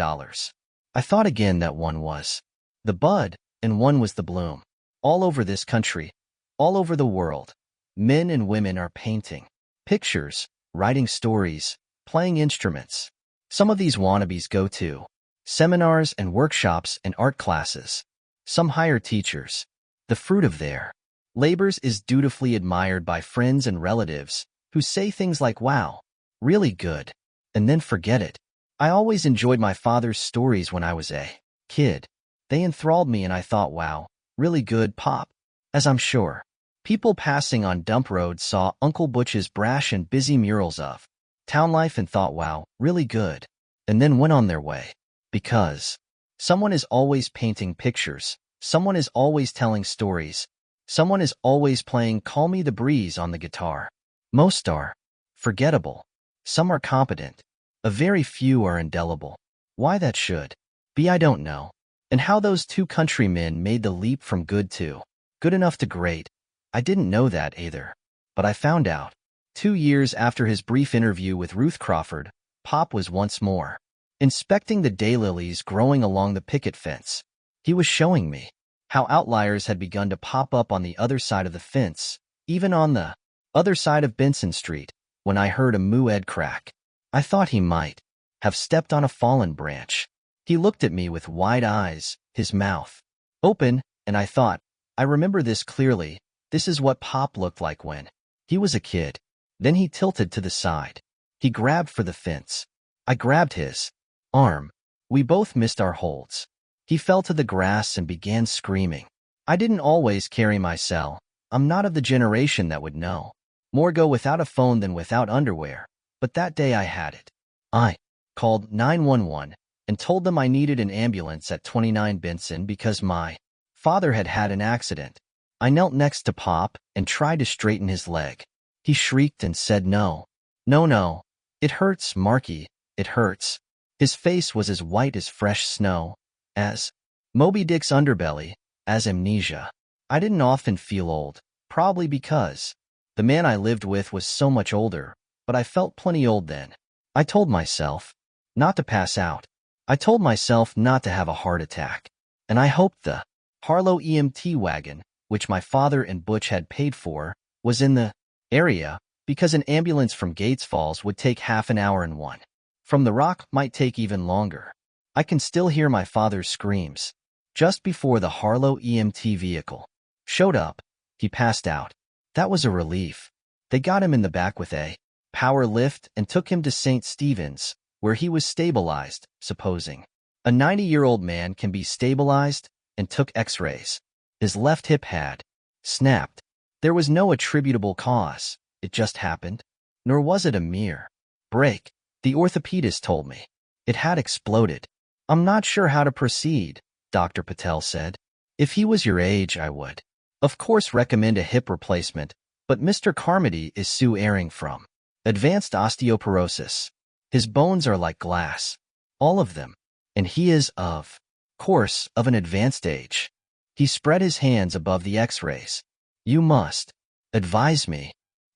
S1: I thought again that one was the bud, and one was the bloom. All over this country, all over the world, men and women are painting pictures, writing stories, playing instruments. Some of these wannabes go to seminars and workshops and art classes. Some hire teachers. The fruit of their labors is dutifully admired by friends and relatives who say things like, wow, really good, and then forget it. I always enjoyed my father's stories when I was a kid. They enthralled me and I thought, wow, really good, Pop. As I'm sure people passing on Dump Road saw Uncle Butch's brash and busy murals of town life and thought, wow, really good, and then went on their way. Because someone is always painting pictures, someone is always telling stories, someone is always playing Call Me the Breeze on the guitar. Most are forgettable. Some are competent. A very few are indelible. Why that should be, I don't know. And how those two countrymen made the leap from good to good enough to great, I didn't know that either. But I found out. 2 years after his brief interview with Ruth Crawford, Pop was once more inspecting the daylilies growing along the picket fence. He was showing me how outliers had begun to pop up on the other side of the fence, even on the other side of Benson Street, when I heard a moo-ed crack. I thought he might have stepped on a fallen branch. He looked at me with wide eyes, his mouth open, and I thought, I remember this clearly. This is what Pop looked like when he was a kid. Then he tilted to the side. He grabbed for the fence. I grabbed his arm. We both missed our holds. He fell to the grass and began screaming. I didn't always carry my cell. I'm not of the generation that would know. More go without a phone than without underwear. But that day I had it. I called 911 and told them I needed an ambulance at 29 Benson because my father had had an accident. I knelt next to Pop and tried to straighten his leg. He shrieked and said, no. No, no. It hurts, Marky. It hurts. His face was as white as fresh snow, as Moby Dick's underbelly, as amnesia. I didn't often feel old, probably because the man I lived with was so much older, but I felt plenty old then. I told myself not to pass out. I told myself not to have a heart attack. And I hoped the Harlow EMT wagon, which my father and Butch had paid for, was in the area, because an ambulance from Gates Falls would take half an hour and one from the Rock might take even longer. I can still hear my father's screams. Just before the Harlow EMT vehicle showed up, he passed out. That was a relief. They got him in the back with a power lift and took him to St. Stephen's, where he was stabilized, supposing a 90-year-old man can be stabilized, and took x-rays. His left hip had snapped. There was no attributable cause. It just happened. Nor was it a mere break. The orthopedist told me it had exploded. I'm not sure how to proceed, Dr. Patel said. If he was your age, I would, of course, recommend a hip replacement, but Mr. Carmody is erring from advanced osteoporosis. His bones are like glass, all of them, and he is, of course, of an advanced age. He spread his hands above the x-rays. You must advise me.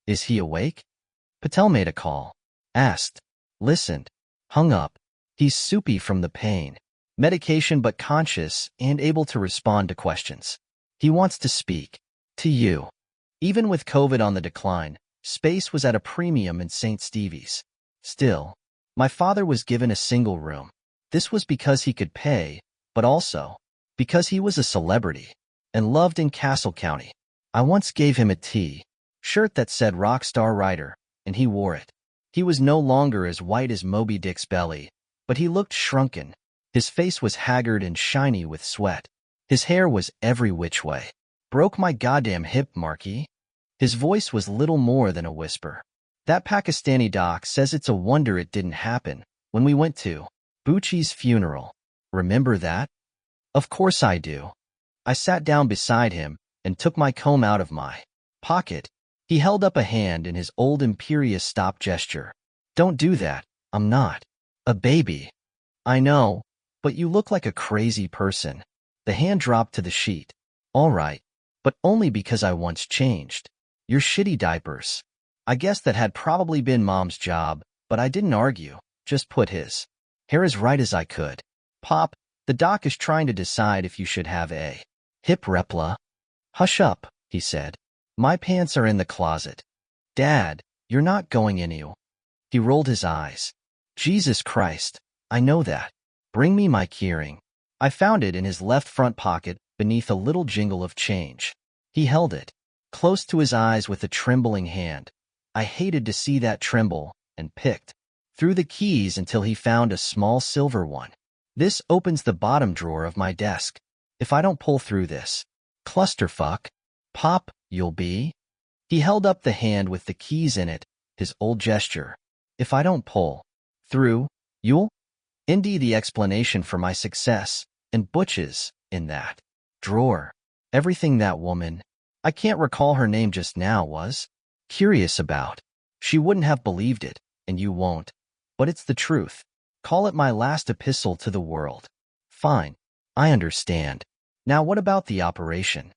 S1: Is he awake? Patel made a call, asked, listened, hung up. He's soupy from the pain, medication, but conscious and able to respond to questions. He wants to speak to you. Even with COVID on the decline, space was at a premium in St. Stevie's. Still, my father was given a single room. This was because he could pay, but also because he was a celebrity and loved in Castle County. I once gave him a T-shirt that said Rockstar Writer, and he wore it. He was no longer as white as Moby Dick's belly, but he looked shrunken. His face was haggard and shiny with sweat. His hair was every which way. Broke my goddamn hip, Marquis. His voice was little more than a whisper. That Pakistani doc says it's a wonder it didn't happen when we went to Bucci's funeral. Remember that? Of course I do. I sat down beside him and took my comb out of my pocket. He held up a hand in his old imperious stop gesture. Don't do that. I'm not a baby. I know, but you look like a crazy person. The hand dropped to the sheet. All right, but only because I once changed your shitty diapers. I guess that had probably been Mom's job, but I didn't argue, just put his hair as right as I could. Pop, the doc is trying to decide if you should have a hip repla. Hush up, he said. My pants are in the closet. Dad, you're not going in you. He rolled his eyes. Jesus Christ, I know that. Bring me my keyring. I found it in his left front pocket beneath a little jingle of change. He held it close to his eyes with a trembling hand. I hated to see that tremble and picked through the keys until he found a small silver one. This opens the bottom drawer of my desk. If I don't pull through this clusterfuck, Pop, you'll be? He held up the hand with the keys in it, his old gesture. If I don't pull through, you'll? Indeed, the explanation for my success and Butch's in that drawer. Everything that woman, I can't recall her name just now, was curious about. She wouldn't have believed it, and you won't. But it's the truth. Call it my last epistle to the world. Fine. I understand. Now what about the operation?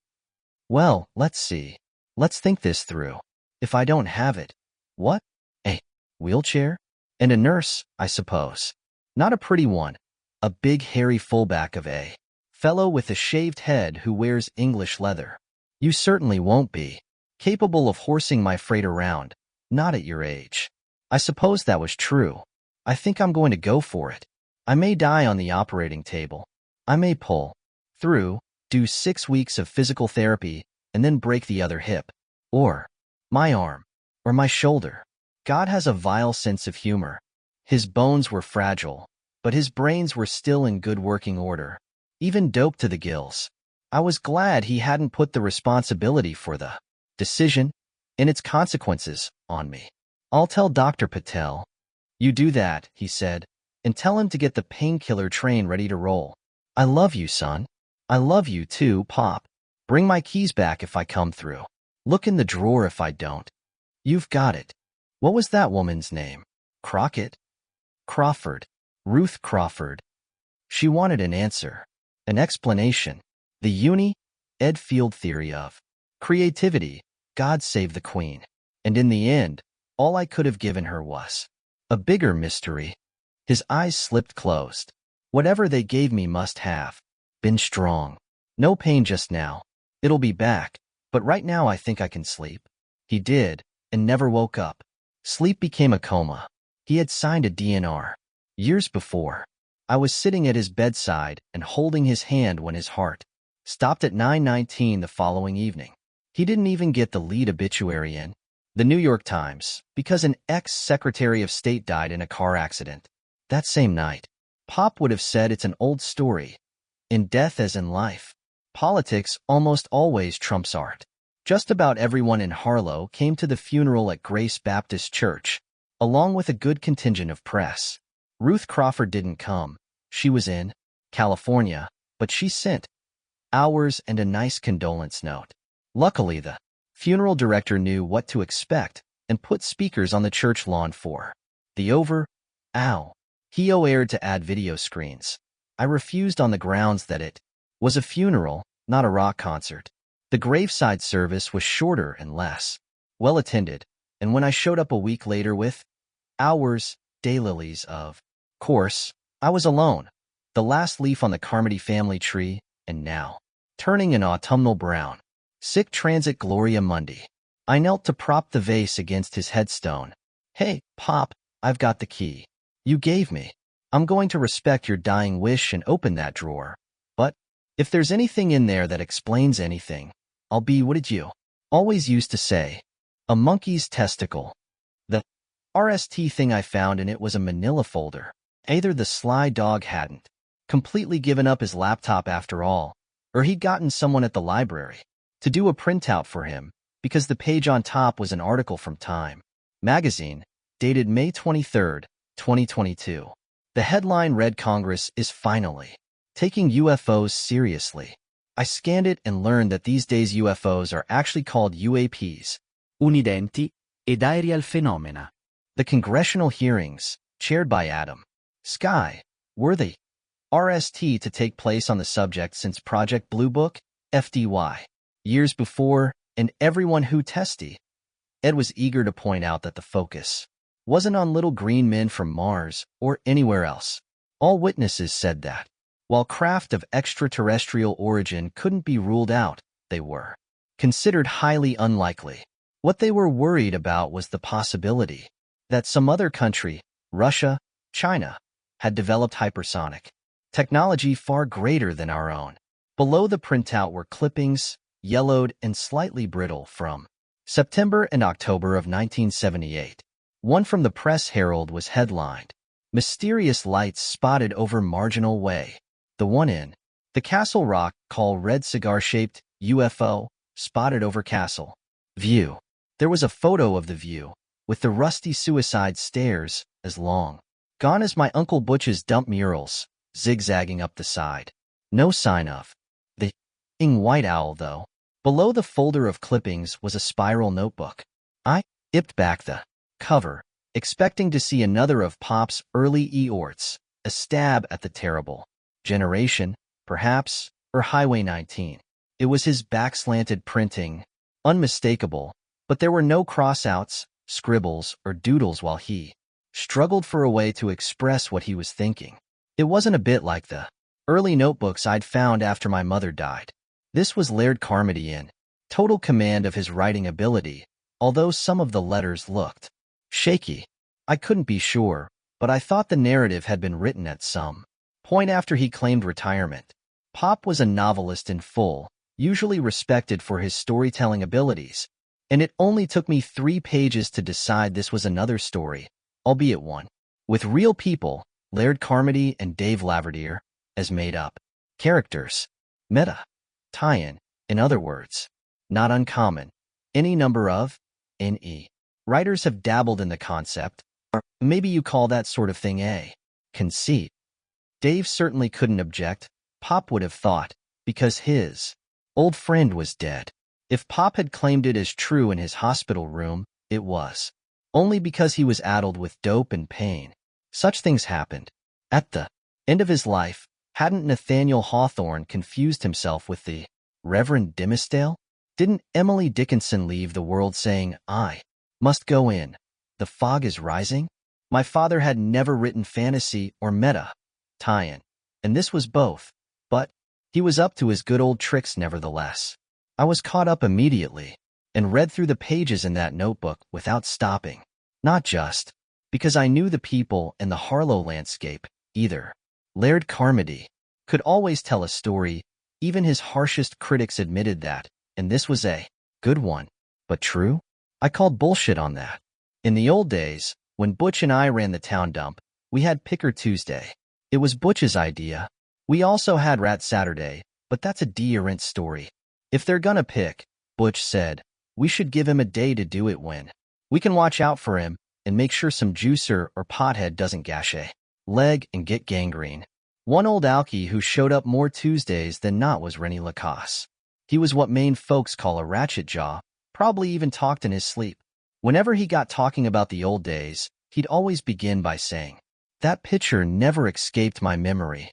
S1: Well, let's see. Let's think this through. If I don't have it, what? A wheelchair? And a nurse, I suppose. Not a pretty one. A big hairy fullback of a fellow with a shaved head who wears English leather. You certainly won't be capable of horsing my freight around, not at your age. I suppose that was true. I think I'm going to go for it. I may die on the operating table. I may pull through, do 6 weeks of physical therapy, and then break the other hip, or my arm, or my shoulder. God has a vile sense of humor. His bones were fragile, but his brains were still in good working order, even doped to the gills. I was glad he hadn't put the responsibility for the decision and its consequences on me. I'll tell Dr. Patel. You do that, he said, and tell him to get the painkiller train ready to roll. I love you, son. I love you too, Pop. Bring my keys back if I come through. Look in the drawer if I don't. You've got it. What was that woman's name? Crockett? Crawford. Ruth Crawford. She wanted an answer, an explanation. The Ed Field theory of creativity, God save the Queen. And in the end, all I could have given her was a bigger mystery. His eyes slipped closed. Whatever they gave me must have been strong. No pain just now. It'll be back, but right now I think I can sleep. He did, and never woke up. Sleep became a coma. He had signed a DNR. Years before. I was sitting at his bedside and holding his hand when his heart stopped at 9:19 the following evening. He didn't even get the lead obituary in the New York Times because an ex-Secretary of State died in a car accident that same night. Pop would have said it's an old story. In death as in life, politics almost always trumps art. Just about everyone in Harlow came to the funeral at Grace Baptist Church, along with a good contingent of press. Ruth Crawford didn't come. She was in California, but she sent ours and a nice condolence note. Luckily, the funeral director knew what to expect and put speakers on the church lawn for the he aired to add video screens. I refused on the grounds that it was a funeral, not a rock concert. The graveside service was shorter and less well attended, and when I showed up a week later with ours daylilies of course, I was alone, the last leaf on the Carmody family tree, and now turning an autumnal brown. Sic transit Gloria Mundi. I knelt to prop the vase against his headstone. Hey, Pop, I've got the key you gave me. I'm going to respect your dying wish and open that drawer. But if there's anything in there that explains anything, I'll be, what did you always used to say? A monkey's testicle. The RST thing I found in it was a manila folder. Either the sly dog hadn't completely given up his laptop after all, or he'd gotten someone at the library to do a printout for him, because the page on top was an article from Time magazine, dated May 23, 2022. The headline read, "Congress is finally taking UFOs seriously." I scanned it and learned that these days UFOs are actually called UAPs,
S2: unidenti ed aerial phenomena.
S1: The congressional hearings, chaired by Adam Sky, were the RST to take place on the subject since Project Blue Book, FDY, years before, and everyone who testy. Ed was eager to point out that the focus wasn't on little green men from Mars or anywhere else. All witnesses said that, while craft of extraterrestrial origin couldn't be ruled out, they were considered highly unlikely. What they were worried about was the possibility that some other country, Russia, China, had developed hypersonic technology far greater than our own. Below the printout were clippings, yellowed and slightly brittle, from September and October of 1978. One from the Press Herald was headlined, "Mysterious Lights Spotted Over Marginal Way." The one in the Castle Rock called "Red Cigar-Shaped UFO Spotted Over Castle View." There was a photo of the view, with the rusty suicide stairs, as long gone as my Uncle Butch's dump murals, zigzagging up the side. No sign of the white owl, though. Below the folder of clippings was a spiral notebook. I ipped back the cover, expecting to see another of Pop's early eorts, a stab at the terrible generation, perhaps, or Highway 19. It was his back-slanted printing, unmistakable, but there were no crossouts, scribbles, or doodles while he struggled for a way to express what he was thinking. It wasn't a bit like the early notebooks I'd found after my mother died. This was Laird Carmody in total command of his writing ability, although some of the letters looked shaky. I couldn't be sure, but I thought the narrative had been written at some point after he claimed retirement. Pop was a novelist in full, usually respected for his storytelling abilities, and it only took me 3 pages to decide this was another story, albeit one with real people, Laird Carmody and Dave Laverdiere, as made-up characters. Meta. Tie-in, in other words. Not uncommon. Any number of N.E. writers have dabbled in the concept, or maybe you call that sort of thing a conceit. Dave certainly couldn't object, Pop would have thought, because his old friend was dead. If Pop had claimed it as true in his hospital room, it was only because he was addled with dope and pain. Such things happened. At the end of his life, hadn't Nathaniel Hawthorne confused himself with the Reverend Dimsdale? Didn't Emily Dickinson leave the world saying, "I must go in. The fog is rising"? My father had never written fantasy or meta tie-in, and this was both, but he was up to his good old tricks nevertheless. I was caught up immediately and read through the pages in that notebook without stopping, not just because I knew the people and the Harlow landscape, either. Laird Carmody could always tell a story, even his harshest critics admitted that, and this was a good one. But true? I called bullshit on that. In the old days, when Butch and I ran the town dump, we had Picker Tuesday. It was Butch's idea. We also had Rat Saturday, but that's a de-errant story. If they're gonna pick, Butch said, we should give him a day to do it when we can watch out for him and make sure some juicer or pothead doesn't gash a leg and get gangrene. One old alkie who showed up more Tuesdays than not was Rennie Lacoste. He was what Maine folks call a ratchet jaw, probably even talked in his sleep. Whenever he got talking about the old days, he'd always begin by saying, "That picture never escaped my memory."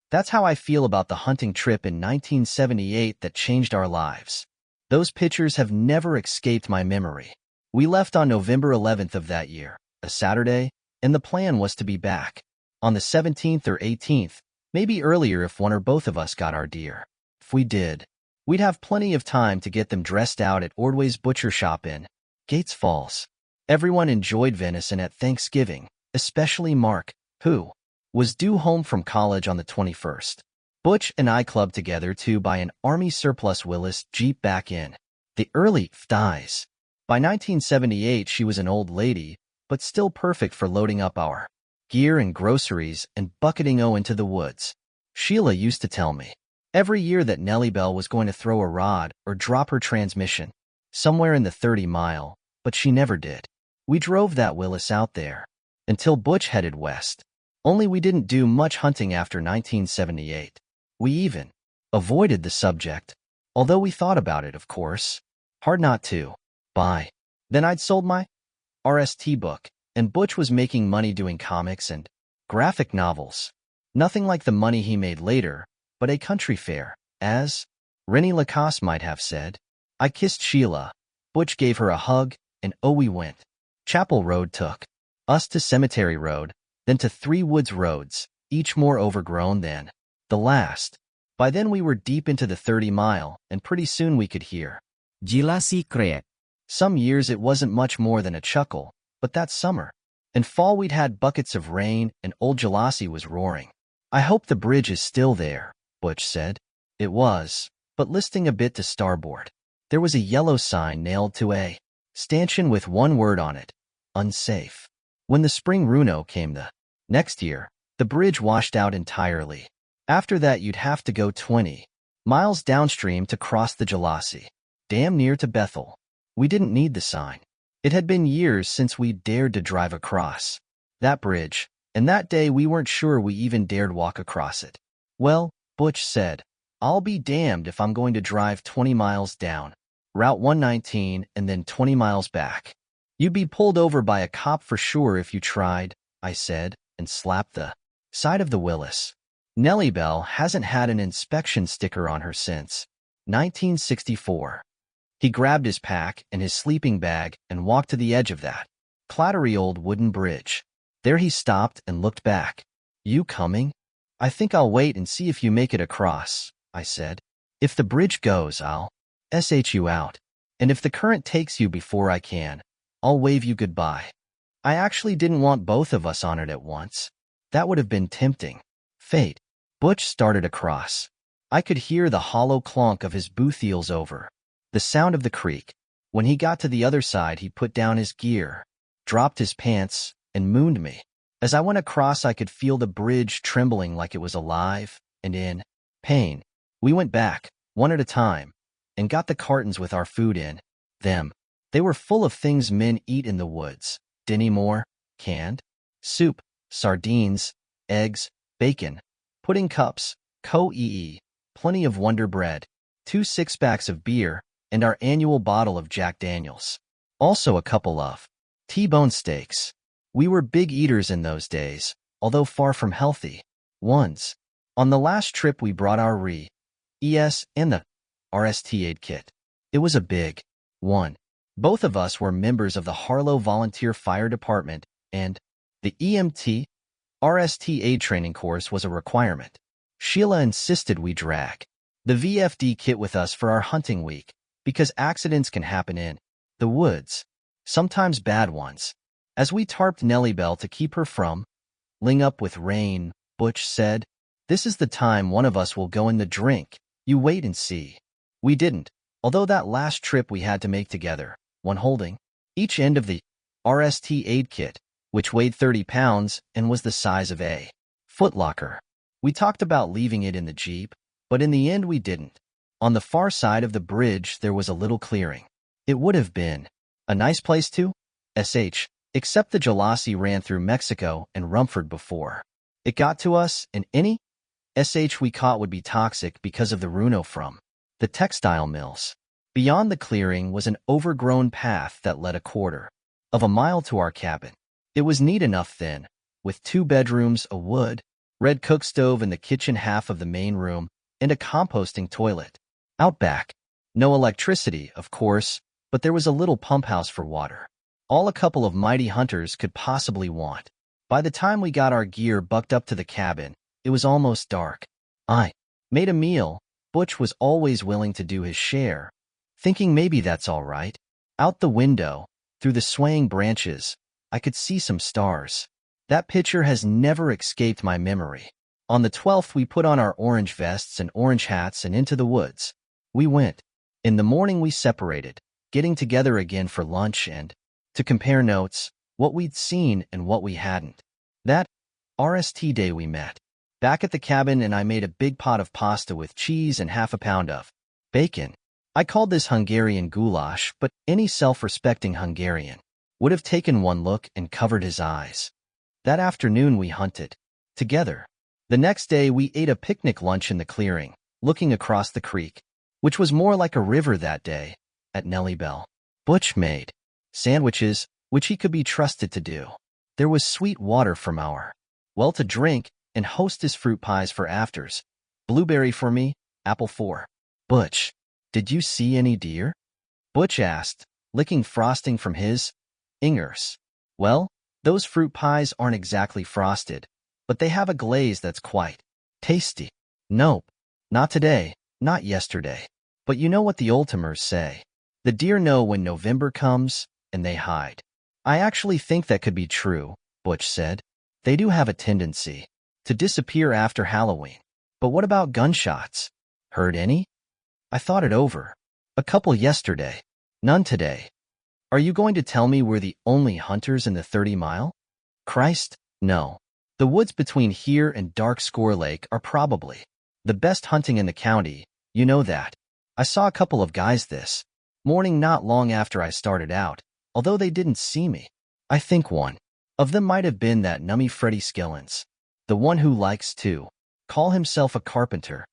S1: That's how I feel about the hunting trip in 1978 that changed our lives. Those pictures have never escaped my memory. We left on November 11th of that year, a Saturday, and the plan was to be back on the 17th or 18th, maybe earlier if one or both of us got our deer. If we did, we'd have plenty of time to get them dressed out at Ordway's Butcher Shop in Gates Falls. Everyone enjoyed venison at Thanksgiving, especially Mark, who was due home from college on the 21st. Butch and I clubbed together to buy an Army surplus Willis Jeep back in the early 50s. By 1978, she was an old lady, but still perfect for loading up our gear and groceries and bucketing into the woods. Sheila used to tell me every year that Nellie Bell was going to throw a rod or drop her transmission somewhere in the 30-mile, but she never did. We drove that Willis out there until Butch headed west. Only we didn't do much hunting after 1978. We even avoided the subject, although we thought about it, of course. Hard not to. By then I'd sold my RST book, and Butch was making money doing comics and graphic novels. Nothing like the money he made later, but a country fare, as Rennie Lacoste might have said. I kissed Sheila. Butch gave her a hug, and we went. Chapel Road took us to Cemetery Road, then to 3 woods roads, each more overgrown than the last. By then we were deep into the 30-mile, and pretty soon we could hear
S2: Gilasi Creek.
S1: Some years it wasn't much more than a chuckle, but that summer and fall we'd had buckets of rain, and old Gilasi was roaring. I hope the bridge is still there, Butch said. It was, but listing a bit to starboard. There was a yellow sign nailed to a stanchion with one word on it: unsafe. When the spring Runo came the next year, the bridge washed out entirely. After that you'd have to go 20 miles downstream to cross the Gilasi, damn near to Bethel. We didn't need the sign. It had been years since we'd dared to drive across that bridge, and that day we weren't sure we even dared walk across it. Well, Butch said, I'll be damned if I'm going to drive 20 miles down Route 119 and then 20 miles back. You'd be pulled over by a cop for sure if you tried, I said, and slapped the side of the Willis. Nellie Bell hasn't had an inspection sticker on her since 1964. He grabbed his pack and his sleeping bag and walked to the edge of that clattery old wooden bridge. There he stopped and looked back. You coming? I think I'll wait and see if you make it across, I said. If the bridge goes, I'll sh you out. And if the current takes you before I can, I'll wave you goodbye. I actually didn't want both of us on it at once. That would have been tempting. Fate. Butch started across. I could hear the hollow clonk of his boot heels over the sound of the creek. When he got to the other side, he put down his gear, dropped his pants, and mooned me. As I went across, I could feel the bridge trembling like it was alive and in pain. We went back, one at a time, and got the cartons with our food in them. They were full of things men eat in the woods: Dinny Moore, canned soup, sardines, eggs, bacon, pudding cups, plenty of Wonder Bread, 2 6-packs of beer, and our annual bottle of Jack Daniels. Also a couple of T-bone steaks. We were big eaters in those days, although far from healthy ones. On the last trip we brought our ES and the RST aid kit. It was a big one. Both of us were members of the Harlow Volunteer Fire Department, and the EMT RST aid training course was a requirement. Sheila insisted we drag the VFD kit with us for our hunting week, because accidents can happen in the woods, sometimes bad ones. As we tarped Nellie Bell to keep her from ling up with rain, Butch said, This is the time one of us will go in the drink. You wait and see. We didn't, although that last trip we had to make together, one holding each end of the RST aid kit, which weighed 30 pounds and was the size of a footlocker. We talked about leaving it in the Jeep, but in the end we didn't. On the far side of the bridge there was a little clearing. It would have been a nice place to except the Gilasi ran through Mexico and Rumford before it got to us, and any we caught would be toxic because of the Runo from the textile mills. Beyond the clearing was an overgrown path that led 1/4 of a mile to our cabin. It was neat enough then, with 2 bedrooms, a wood red cook stove in the kitchen half of the main room, and a composting toilet. Out back, no electricity, of course, but there was a little pump house for water. All a couple of mighty hunters could possibly want. By the time we got our gear bucked up to the cabin, it was almost dark. I made a meal. Butch was always willing to do his share, thinking maybe that's all right. Out the window, through the swaying branches, I could see some stars. That picture has never escaped my memory. On the 12th, we put on our orange vests and orange hats and into the woods. We went. In the morning, we separated, getting together again for lunch and to compare notes, what we'd seen and what we hadn't. That RST day we met. Back at the cabin, and I made a big pot of pasta with cheese and half a pound of bacon. I called this Hungarian goulash, but any self-respecting Hungarian would have taken one look and covered his eyes. That afternoon we hunted together. The next day we ate a picnic lunch in the clearing, looking across the creek, which was more like a river that day, at Nellie Bell. Butch made sandwiches, which he could be trusted to do. There was sweet water from our well to drink, and hostess fruit pies for afters. Blueberry for me, apple for Butch. Did you see any deer? Butch asked, licking frosting from his fingers. Well, those fruit pies aren't exactly frosted, but they have a glaze that's quite tasty. Nope, not today, not yesterday. But you know what the old-timers say. The deer know when November comes, and they hide. I actually think that could be true, Butch said. They do have a tendency to disappear after Halloween. But what about gunshots? Heard any? I thought it over. A couple yesterday. None today. Are you going to tell me we're the only hunters in the 30-mile? Christ, no. The woods between here and Dark Score Lake are probably the best hunting in the county, you know that. I saw a couple of guys this morning not long after I started out, although they didn't see me. I think one of them might have been that nummy Freddie Skillins, the one who likes to call himself a carpenter.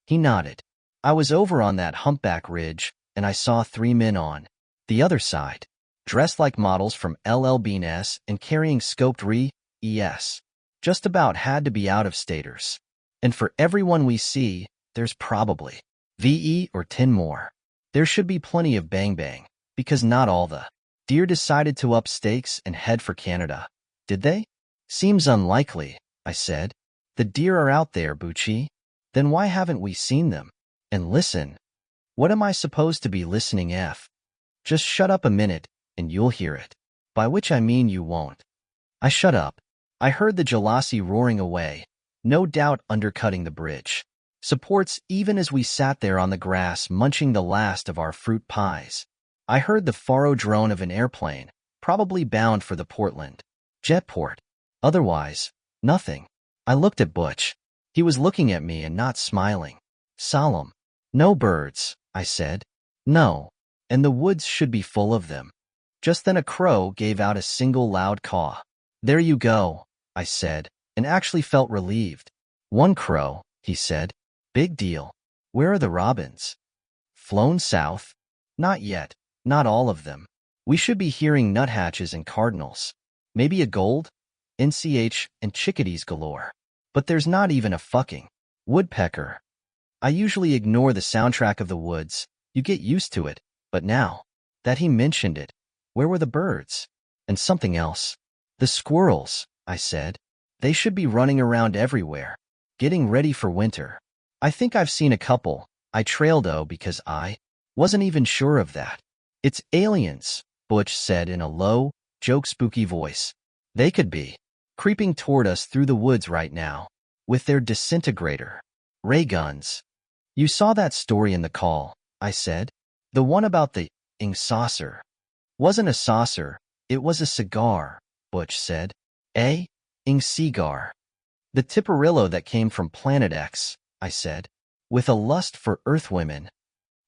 S1: He nodded. I was over on that humpback ridge, and I saw 3 men on the other side, dressed like models from LL Bean S and carrying scoped ES. Just about had to be out-of-staters. And for everyone we see, there's probably VE or 10 more. There should be plenty of bang-bang, because not all the deer decided to up stakes and head for Canada, did they? Seems unlikely, I said. The deer are out there, Bucci. Then why haven't we seen them? And listen. What am I supposed to be listening F? Just shut up a minute, and you'll hear it. By which I mean you won't. I shut up. I heard the Jalasi roaring away, no doubt undercutting the bridge supports even as we sat there on the grass munching the last of our fruit pies. I heard the faro drone of an airplane, probably bound for the Portland jetport. Otherwise, nothing. I looked at Butch. He was looking at me and not smiling. Solemn. No birds, I said. No. And the woods should be full of them. Just then a crow gave out a single loud caw. There you go, I said, and actually felt relieved. One crow, he said. Big deal. Where are the robins? Flown south? Not yet. Not all of them. We should be hearing nuthatches and cardinals. Maybe a gold, NCH, and chickadees galore. But there's not even a fucking woodpecker. I usually ignore the soundtrack of the woods. You get used to it. But now that he mentioned it, where were the birds? And something else. The squirrels, I said. They should be running around everywhere, getting ready for winter. I think I've seen a couple. I trailed because I wasn't even sure of that. It's aliens, Butch said in a low, joke-spooky voice. They could be creeping toward us through the woods right now, with their disintegrator ray guns. You saw that story in the call, I said. The one about the ing saucer. Wasn't a saucer, it was a cigar, Butch said. Ing cigar. The Tiparillo that came from Planet X, I said, with a lust for earthwomen.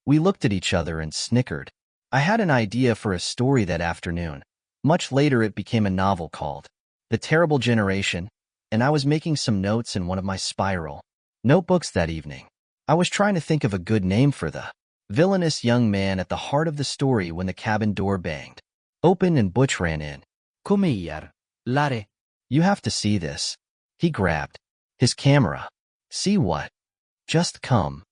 S1: We looked at each other and snickered. I had an idea for a story that afternoon. Much later it became a novel called The Terrible Generation, and I was making some notes in one of my spiral notebooks that evening. I was trying to think of a good name for the villainous young man at the heart of the story when the cabin door banged open and Butch ran in.
S2: Kumiyar, Lare.
S1: You have to see this. He grabbed his camera. See what? Just come.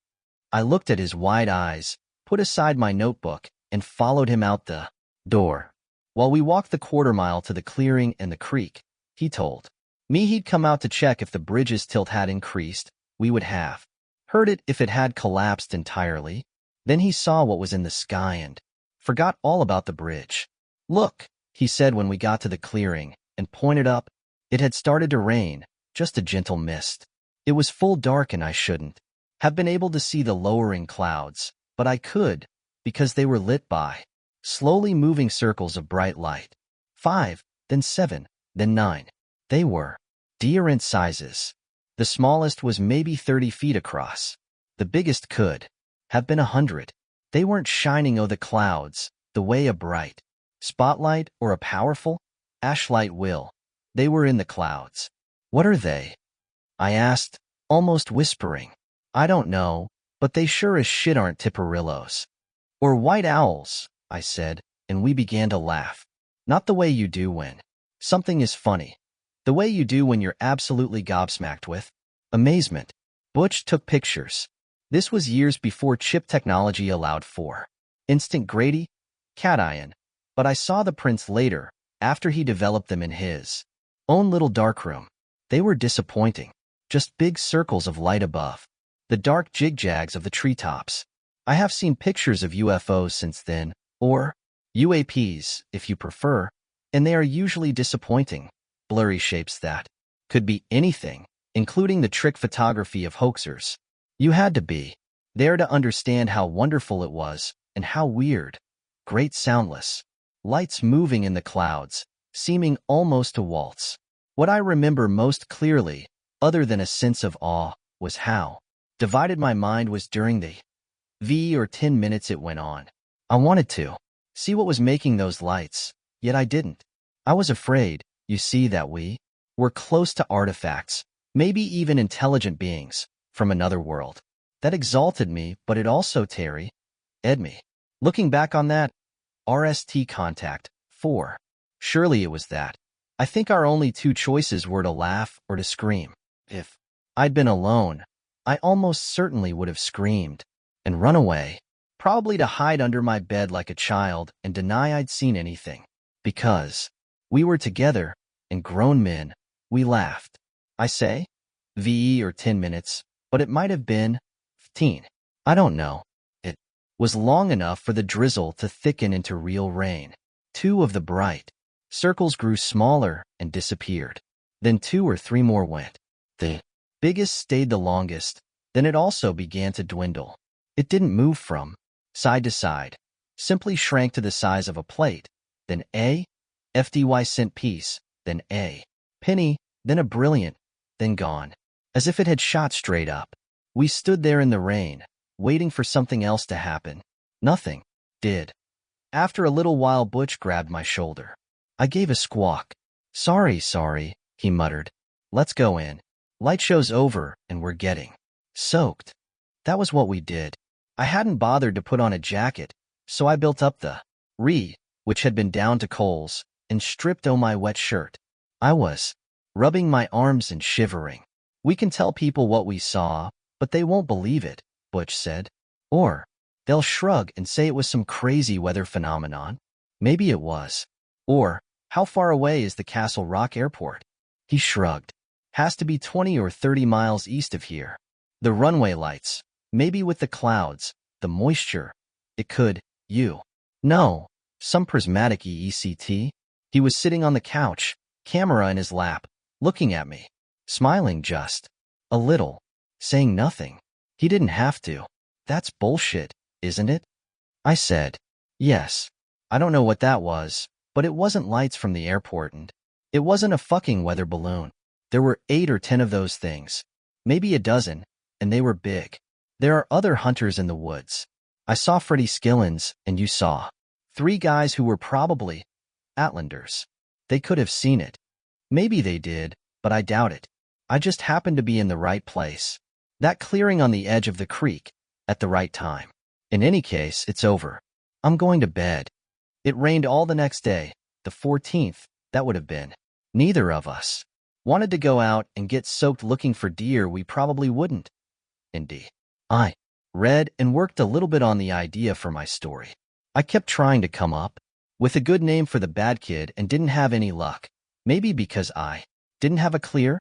S1: I looked at his wide eyes, put aside my notebook, and followed him out the door. While we walked the quarter-mile to the clearing and the creek, he told me he'd come out to check if the bridge's tilt had increased. We would have heard it if it had collapsed entirely. Then he saw what was in the sky and forgot all about the bridge. Look, he said when we got to the clearing, and pointed up. It had started to rain, just a gentle mist. It was full dark and I shouldn't have been able to see the lowering clouds, but I could, because they were lit by slowly moving circles of bright light. 5, then 7, then 9. They were different sizes. The smallest was maybe 30 feet across. The biggest could have been 100. They weren't shining o'er the clouds the way a bright spotlight or a powerful ashlight will. They were in the clouds. What are they? I asked, almost whispering. I don't know, but they sure as shit aren't tipperillos. Or white owls, I said, and we began to laugh. Not the way you do when something is funny. The way you do when you're absolutely gobsmacked with amazement. Butch took pictures. This was years before chip technology allowed for instant Grady, cation, but I saw the prints later, after he developed them in his own little darkroom. They were disappointing. Just big circles of light above the dark jigjags of the treetops. I have seen pictures of UFOs since then, or UAPs, if you prefer, and they are usually disappointing, blurry shapes that could be anything, including the trick photography of hoaxers. You had to be there to understand how wonderful it was and how weird. Great soundless lights moving in the clouds, seeming almost to waltz. What I remember most clearly, other than a sense of awe, was how divided my mind was during the 10 minutes it went on. I wanted to see what was making those lights, yet I didn't. I was afraid, you see, that we were close to artifacts, maybe even intelligent beings, from another world. That exalted me, but it also ed me. Looking back on that, RST contact, 4. Surely it was that. I think our only two choices were to laugh or to scream. If I'd been alone, I almost certainly would have screamed and run away, probably to hide under my bed like a child and deny I'd seen anything. Because we were together, and grown men, we laughed. I say, 10 minutes, but it might have been 15. I don't know. It was long enough for the drizzle to thicken into real rain. 2 of the bright circles grew smaller and disappeared. Then 2 or 3 more went. The biggest stayed the longest, then it also began to dwindle. It didn't move from side to side, simply shrank to the size of a plate, then a 50-cent piece, then a penny, then a brilliant, then gone, as if it had shot straight up. We stood there in the rain, waiting for something else to happen. Nothing did. After a little while, Butch grabbed my shoulder. I gave a squawk. Sorry, he muttered. Let's go in. Light show's over, and we're getting soaked. That was what we did. I hadn't bothered to put on a jacket, so I built up the which had been down to coals, and stripped my wet shirt. I was rubbing my arms and shivering. We can tell people what we saw, but they won't believe it, Butch said. Or they'll shrug and say it was some crazy weather phenomenon. Maybe it was. Or, how far away is the Castle Rock Airport? He shrugged. Has to be 20 or 30 miles east of here. The runway lights, maybe with the clouds, the moisture. It could, no, some prismatic EECT. He was sitting on the couch, camera in his lap, looking at me, smiling just a little, saying nothing. He didn't have to. That's bullshit, isn't it? I said, yes. I don't know what that was, but it wasn't lights from the airport, and it wasn't a fucking weather balloon. There were 8 or 10 of those things, maybe a dozen, and they were big. There are other hunters in the woods. I saw Freddie Skillins, and you saw 3 guys who were probably Outlanders. They could have seen it. Maybe they did, but I doubt it. I just happened to be in the right place. That clearing on the edge of the creek, at the right time. In any case, it's over. I'm going to bed. It rained all the next day, the 14th, that would have been. Neither of us wanted to go out and get soaked looking for deer. We probably wouldn't. Indeed. I read and worked a little bit on the idea for my story. I kept trying to come up with a good name for the bad kid and didn't have any luck. Maybe because I didn't have a clear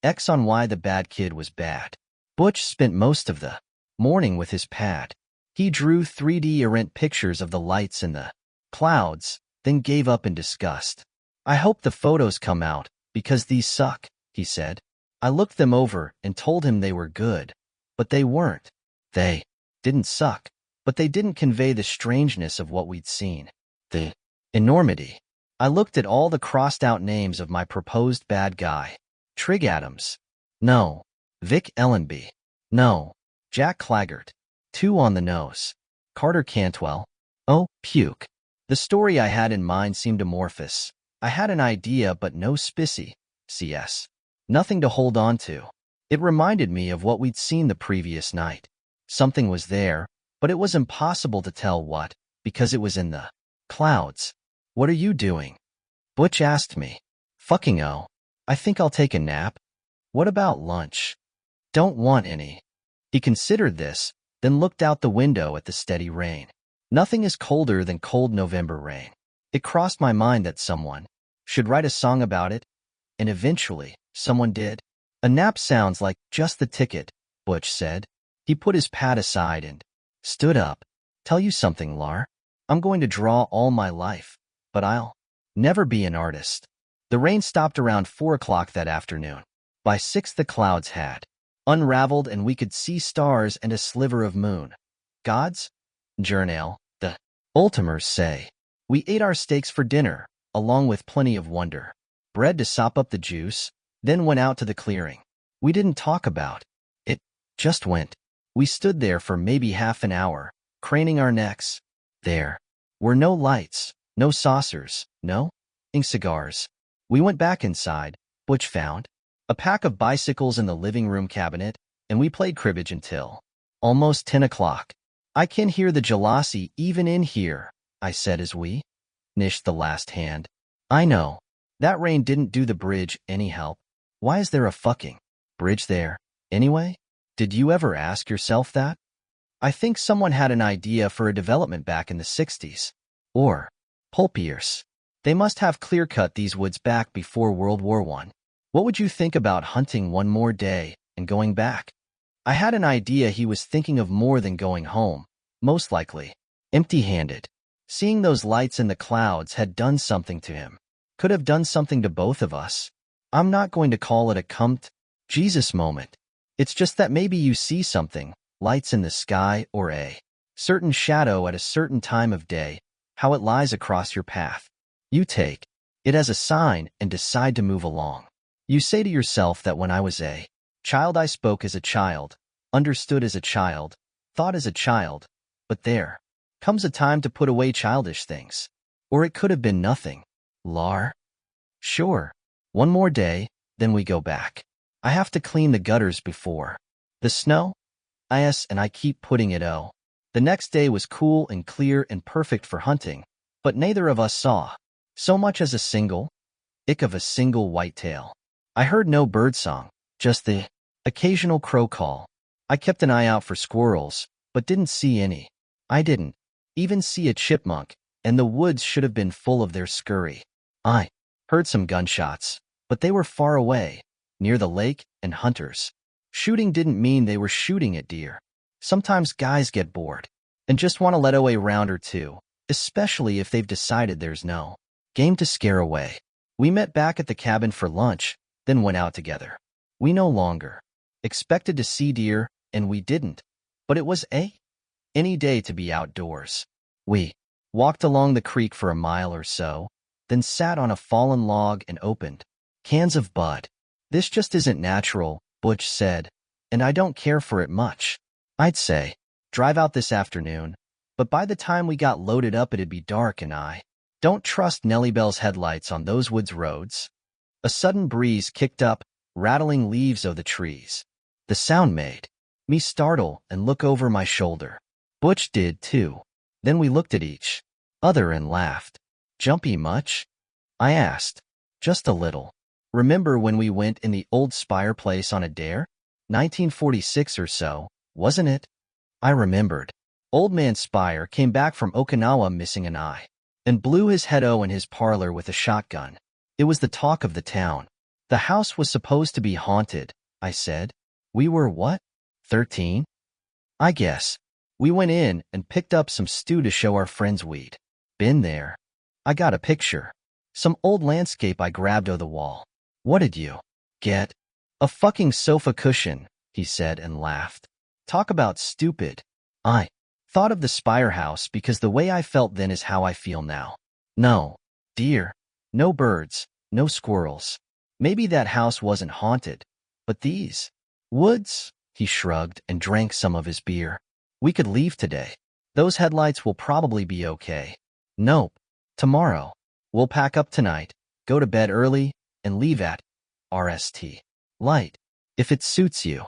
S1: X on why the bad kid was bad. Butch spent most of the morning with his pad. He drew 3D errant pictures of the lights in the clouds, then gave up in disgust. I hope the photos come out, Because these suck, he said. I looked them over and told him they were good, but they weren't. They didn't suck, but they didn't convey the strangeness of what we'd seen. The enormity. I looked at all the crossed-out names of my proposed bad guy. Trig Adams. No. Vic Ellenby. No. Jack Claggart. 2 on the nose. Carter Cantwell. Oh, puke. The story I had in mind seemed amorphous. I had an idea but no specie. CS. Nothing to hold on to. It reminded me of what we'd seen the previous night. Something was there, but it was impossible to tell what, because it was in the clouds. What are you doing? Butch asked me. Fucking oh. I think I'll take a nap. What about lunch? Don't want any. He considered this, then looked out the window at the steady rain. Nothing is colder than cold November rain. It crossed my mind that someone should write a song about it, and eventually, someone did. A nap sounds like just the ticket, Butch said. He put his pad aside and stood up. Tell you something, Lar. I'm going to draw all my life, but I'll never be an artist. The rain stopped around 4 o'clock that afternoon. By 6 the clouds had unraveled and we could see stars and a sliver of moon. God's journal, the Ultimers say. We ate our steaks for dinner, along with plenty of wonder. Bread to sop up the juice, then went out to the clearing. We didn't talk about it, just went. We stood there for maybe half an hour, craning our necks. There were no lights, no saucers, no cigars. We went back inside. Butch found a pack of bicycles in the living room cabinet, and we played cribbage until almost 10 o'clock. I can hear the jealousy even in here, I said as we nished the last hand. I know. That rain didn't do the bridge any help. Why is there a fucking bridge there, anyway? Did you ever ask yourself that? I think someone had an idea for a development back in the 60s. Or pulpiers. They must have clear-cut these woods back before World War I. What would you think about hunting one more day and going back? I had an idea he was thinking of more than going home, most likely empty-handed. Seeing those lights in the clouds had done something to him. Could have done something to both of us. I'm not going to call it a Jesus moment. It's just that maybe you see something, lights in the sky or a certain shadow at a certain time of day, how it lies across your path. You take it as a sign and decide to move along. You say to yourself that when I was a child I spoke as a child, understood as a child, thought as a child, but there comes a time to put away childish things. Or it could have been nothing. Lar? Sure. One more day, then we go back. I have to clean the gutters before the snow. Yes, and I keep putting it oh. The next day was cool and clear and perfect for hunting, but neither of us saw so much as a single ick of a single whitetail. I heard no birdsong, just the occasional crow call. I kept an eye out for squirrels, but didn't see any. I didn't even see a chipmunk, and the woods should have been full of their scurry. I heard some gunshots, but they were far away, near the lake and hunters. Shooting didn't mean they were shooting at deer. Sometimes guys get bored and just want to let away a round or two, especially if they've decided there's no game to scare away. We met back at the cabin for lunch, then went out together. We no longer expected to see deer, and we didn't, but it was any day to be outdoors. We walked along the creek for a mile or so, then sat on a fallen log and opened cans of Bud. This just isn't natural, Butch said, and I don't care for it much. I'd say, drive out this afternoon, but by the time we got loaded up it'd be dark and I don't trust Nellie Bell's headlights on those woods roads. A sudden breeze kicked up, rattling leaves of the trees. The sound made me startle and look over my shoulder. Butch did too. Then we looked at each other and laughed. Jumpy much? I asked. Just a little. Remember when we went in the old Spire place on a dare? 1946 or so, wasn't it? I remembered. Old Man Spire came back from Okinawa missing an eye and blew his head in his parlor with a shotgun. It was the talk of the town. The house was supposed to be haunted, I said. We were what? 13? I guess. We went in and picked up some stew to show our friends we'd been there. I got a picture. Some old landscape I grabbed off the wall. What did you get? A fucking sofa cushion, he said and laughed. Talk about stupid. I thought of the Spire house because the way I felt then is how I feel now. No, dear, no birds, no squirrels. Maybe that house wasn't haunted, but these woods, he shrugged and drank some of his beer. We could leave today. Those headlights will probably be okay. Nope. Tomorrow. We'll pack up tonight, go to bed early, and leave at RST. Light. If it suits you.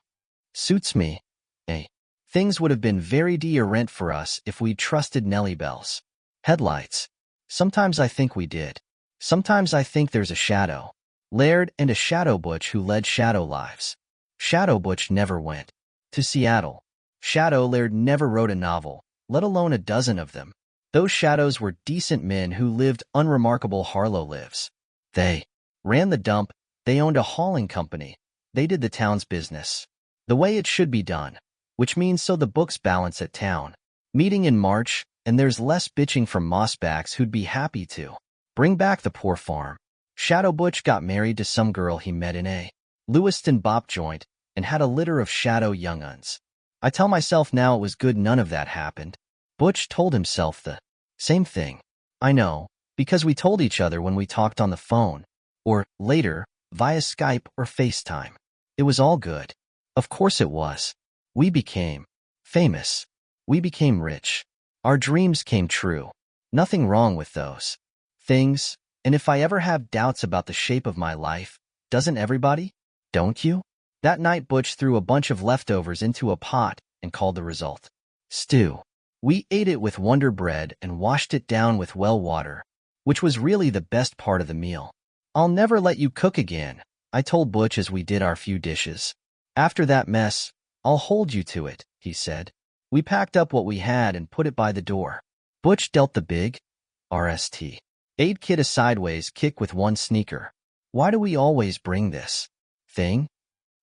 S1: Suits me. Eh. Things would have been very dear rent for us if we'd trusted Nelly Bells. Headlights. Sometimes I think we did. Sometimes I think there's a shadow. Laird and a shadow butch who led shadow lives. Shadow butch never went to Seattle. Shadow Laird never wrote a novel, let alone a dozen of them. Those shadows were decent men who lived unremarkable Harlow lives. They ran the dump, they owned a hauling company, they did the town's business. The way it should be done, which means so the books balance at town. Meeting in March, and there's less bitching from mossbacks who'd be happy to bring back the poor farm. Shadow Butch got married to some girl he met in a Lewiston bop joint and had a litter of shadow young-uns. I tell myself now it was good none of that happened. Butch told himself the same thing. I know, because we told each other when we talked on the phone, or later, via Skype or FaceTime. It was all good. Of course it was. We became famous. We became rich. Our dreams came true. Nothing wrong with those things. And if I ever have doubts about the shape of my life, doesn't everybody? Don't you? That night Butch threw a bunch of leftovers into a pot and called the result stew. We ate it with Wonder Bread and washed it down with well water, which was really the best part of the meal. I'll never let you cook again, I told Butch as we did our few dishes. After that mess, I'll hold you to it, he said. We packed up what we had and put it by the door. Butch dealt the big RST. Aid Kid a sideways kick with one sneaker. Why do we always bring this thing?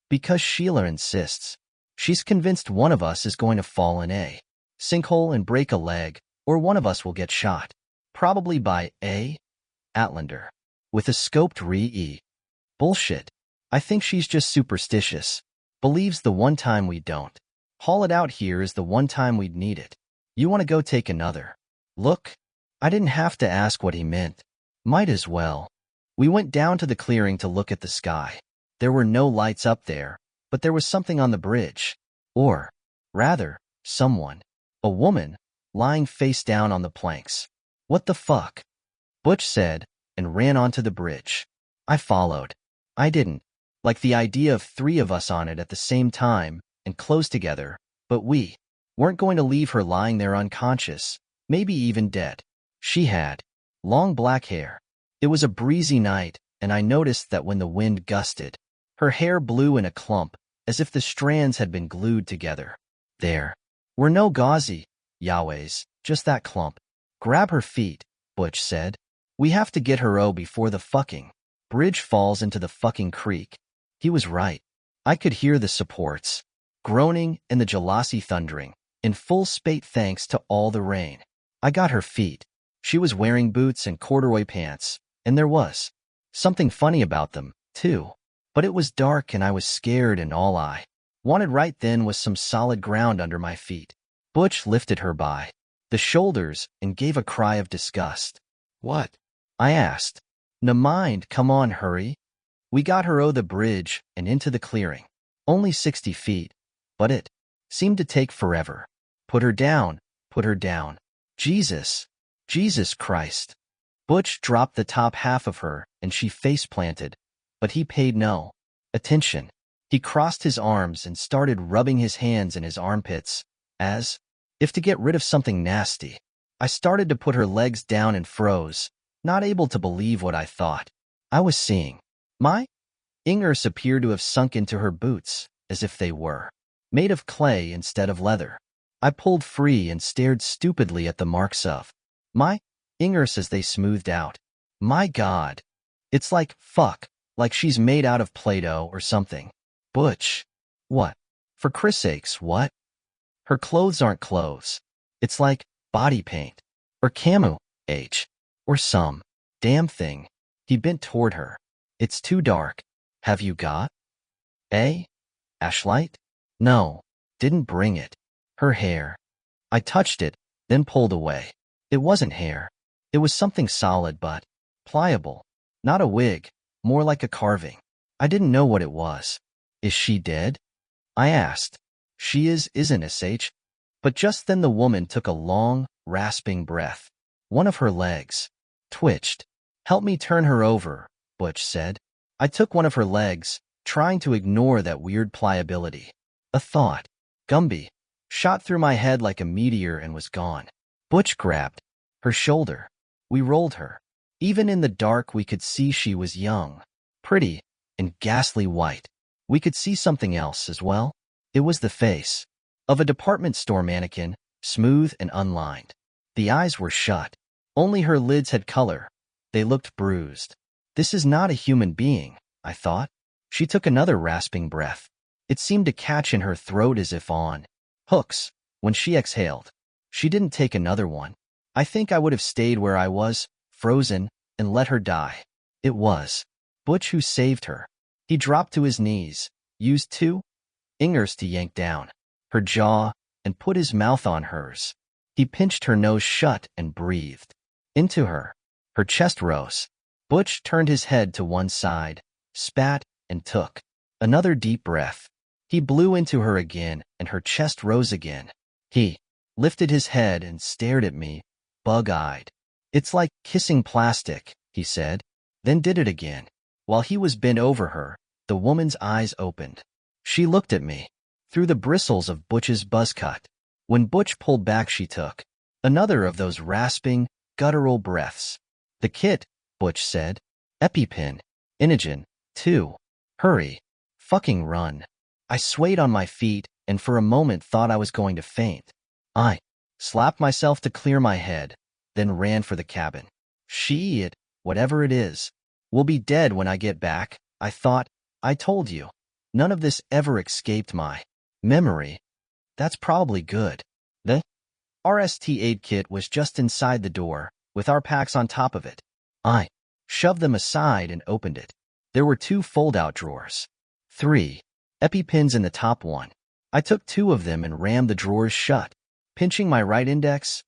S1: Because Sheila insists. She's convinced one of us is going to fall in a sinkhole and break a leg, or one of us will get shot. Probably by a Atlander. With a scoped re-e. Bullshit. I think she's just superstitious. Believes the one time we don't haul it out here is the one time we'd need it. You want to go take another look? I didn't have to ask what he meant. Might as well. We went down to the clearing to look at the sky. There were no lights up there, but there was something on the bridge. Or, rather, someone. A woman, lying face down on the planks. What the fuck? Butch said, and ran onto the bridge. I followed. I didn't like the idea of three of us on it at the same time and close together, but we weren't going to leave her lying there unconscious, maybe even dead. She had long black hair. It was a breezy night, and I noticed that when the wind gusted, her hair blew in a clump, as if the strands had been glued together. There were no gauzy Yahwehs, just that clump. Grab her feet, Butch said. We have to get her before the fucking bridge falls into the fucking creek. He was right. I could hear the supports groaning and the Jalasi thundering, in full spate thanks to all the rain. I got her feet. She was wearing boots and corduroy pants, and there was something funny about them, too. But it was dark and I was scared, and all I wanted right then was some solid ground under my feet. Butch lifted her by the shoulders and gave a cry of disgust. What? I asked. No mind, come on, hurry. We got her the bridge and into the clearing. Only 60 feet, but it seemed to take forever. Put her down, put her down. Jesus, Jesus Christ. Butch dropped the top half of her and she face-planted, but he paid no attention. He crossed his arms and started rubbing his hands in his armpits, as if to get rid of something nasty. I started to put her legs down and froze, not able to believe what I thought I was seeing. My fingers appeared to have sunk into her boots, as if they were made of clay instead of leather. I pulled free and stared stupidly at the marks of my fingers as they smoothed out. My God. It's like, fuck, like she's made out of Play-Doh or something. Butch. What? For Chris' sakes, what? Her clothes aren't clothes. It's like body paint. Or camouflage. Or some damn thing. He bent toward her. It's too dark. Have you got a ashlight? No, didn't bring it. Her hair. I touched it, then pulled away. It wasn't hair. It was something solid but pliable. Not a wig, more like a carving. I didn't know what it was. Is she dead? I asked. She isn't sh. But just then the woman took a long, rasping breath. One of her legs twitched. Help me turn her over, Butch said. I took one of her legs, trying to ignore that weird pliability. A thought, Gumby, shot through my head like a meteor and was gone. Butch grabbed her shoulder. We rolled her. Even in the dark we could see she was young, pretty, and ghastly white. We could see something else as well. It was the face of a department store mannequin, smooth and unlined. The eyes were shut. Only her lids had color. They looked bruised. This is not a human being, I thought. She took another rasping breath. It seemed to catch in her throat as if on hooks. When she exhaled, she didn't take another one. I think I would have stayed where I was, frozen, and let her die. It was Butch who saved her. He dropped to his knees, used two fingers to yank down her jaw, and put his mouth on hers. He pinched her nose shut and breathed into her. Her chest rose. Butch turned his head to one side, spat, and took another deep breath. He blew into her again, and her chest rose again. He lifted his head and stared at me, bug-eyed. It's like kissing plastic, he said, then did it again. While he was bent over her, the woman's eyes opened. She looked at me through the bristles of Butch's buzz cut. When Butch pulled back, she took another of those rasping, guttural breaths. The kit, Butch said. EpiPen. Inogen. 2. Hurry. Fucking run. I swayed on my feet and for a moment thought I was going to faint. I slapped myself to clear my head, then ran for the cabin. Whatever it is, will be dead when I get back, I thought. I told you. None of this ever escaped my memory. That's probably good. The RST aid kit was just inside the door, with our packs on top of it. I shoved them aside and opened it. There were 2 fold-out drawers. 3 EpiPens in the top one. I took 2 of them and rammed the drawers shut, pinching my right index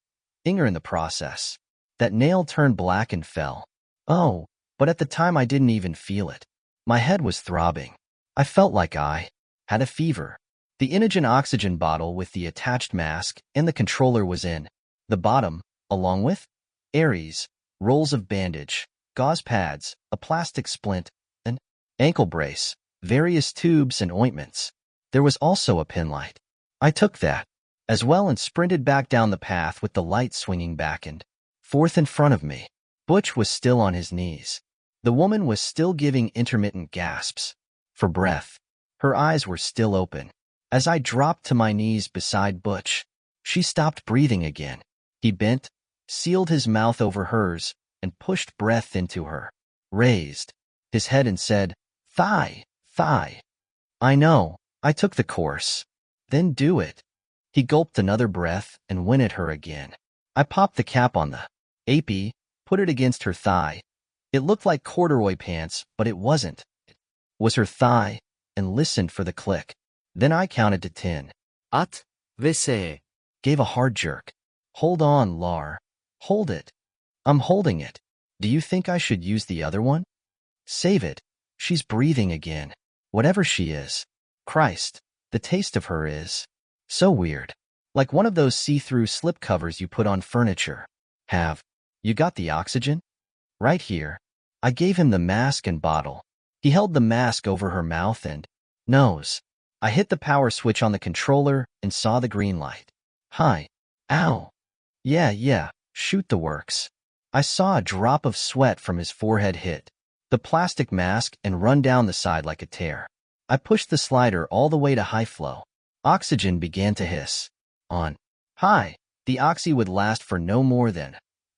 S1: finger in the process. That nail turned black and fell. Oh, but at the time I didn't even feel it. My head was throbbing. I felt like I had a fever. The Inogen oxygen bottle with the attached mask and the controller was in the bottom, along with Aries, rolls of bandage, gauze pads, a plastic splint, an ankle brace, various tubes and ointments. There was also a pin light. I took that as well and sprinted back down the path with the light swinging back and forth in front of me. Butch was still on his knees. The woman was still giving intermittent gasps for breath. Her eyes were still open. As I dropped to my knees beside Butch, she stopped breathing again. He bent, sealed his mouth over hers, and pushed breath into her, raised his head and said, "Thigh, thigh." I know, I took the course. Then do it. He gulped another breath and went at her again. I popped the cap on the AP, put it against her thigh. It looked like corduroy pants, but it wasn't. It was her thigh, and listened for the click. Then I counted to 10.
S2: At vese.
S1: Gave a hard jerk. Hold on, Lar. Hold it. I'm holding it. Do you think I should use the other one? Save it. She's breathing again. Whatever she is. Christ, the taste of her is so weird. Like one of those see-through slip covers you put on furniture. Have you got the oxygen? Right here. I gave him the mask and bottle. He held the mask over her mouth and nose. I hit the power switch on the controller and saw the green light. Hi. Ow. Yeah, shoot the works. I saw a drop of sweat from his forehead hit the plastic mask and run down the side like a tear. I pushed the slider all the way to high flow. Oxygen began to hiss. On high, the oxy would last for no more than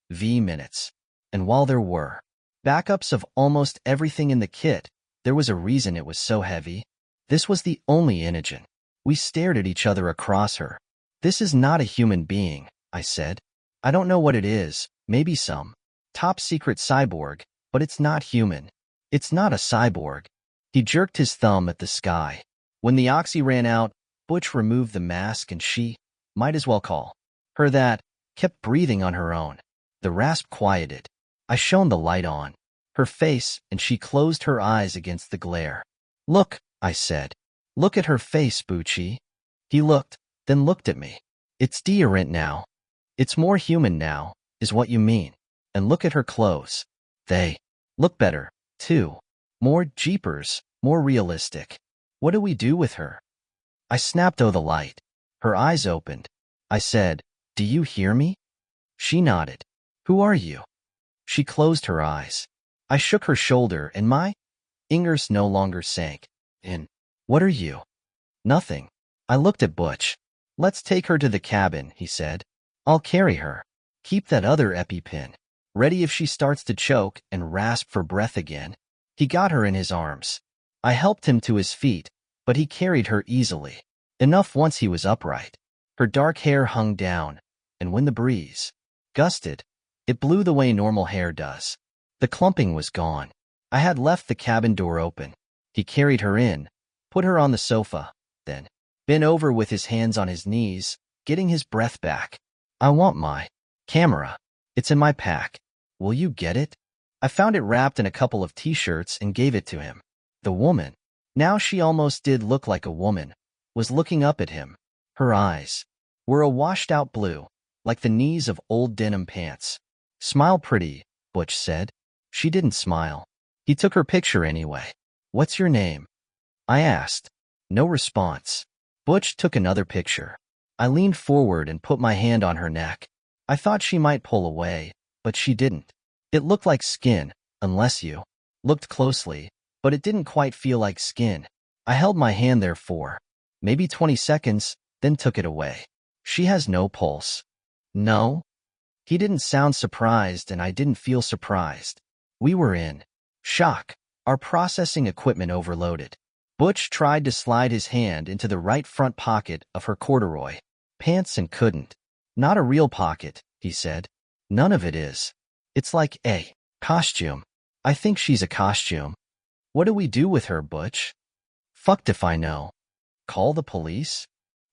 S1: minutes. And while there were backups of almost everything in the kit, there was a reason it was so heavy. This was the only Inogen. We stared at each other across her. This is not a human being, I said. I don't know what it is, maybe some top secret cyborg, but it's not human. It's not a cyborg. He jerked his thumb at the sky. When the oxy ran out, Butch removed the mask and she, might as well call her that, kept breathing on her own. The rasp quieted. I shone the light on her face and she closed her eyes against the glare. Look, I said. Look at her face, Bucci. He looked, then looked at me. It's different now. It's more human now, is what you mean. And look at her clothes. They look better, too. More jeepers, more realistic. What do we do with her? I snapped the light. Her eyes opened. I said, do you hear me? She nodded. Who are you? She closed her eyes. I shook her shoulder and my fingers no longer sank. In. What are you? Nothing. I looked at Butch. Let's take her to the cabin, he said. I'll carry her. Keep that other EpiPen ready if she starts to choke and rasp for breath again. He got her in his arms. I helped him to his feet, but he carried her easily. Enough once he was upright. Her dark hair hung down, and when the breeze gusted, it blew the way normal hair does. The clumping was gone. I had left the cabin door open. He carried her in, put her on the sofa, then bent over with his hands on his knees, getting his breath back. I want my camera. It's in my pack. Will you get it? I found it wrapped in a couple of t-shirts and gave it to him. The woman, now she almost did look like a woman, was looking up at him. Her eyes were a washed-out blue, like the knees of old denim pants. Smile pretty, Butch said. She didn't smile. He took her picture anyway. What's your name? I asked. No response. Butch took another picture. I leaned forward and put my hand on her neck. I thought she might pull away, but she didn't. It looked like skin, unless you looked closely, but it didn't quite feel like skin. I held my hand there for maybe 20 seconds, then took it away. She has no pulse. No? He didn't sound surprised and I didn't feel surprised. We were in shock. Our processing equipment overloaded. Butch tried to slide his hand into the right front pocket of her corduroy pants and couldn't. Not a real pocket, he said. None of it is. It's like a costume. I think she's a costume. What do we do with her, Butch? Fucked if I know. Call the police?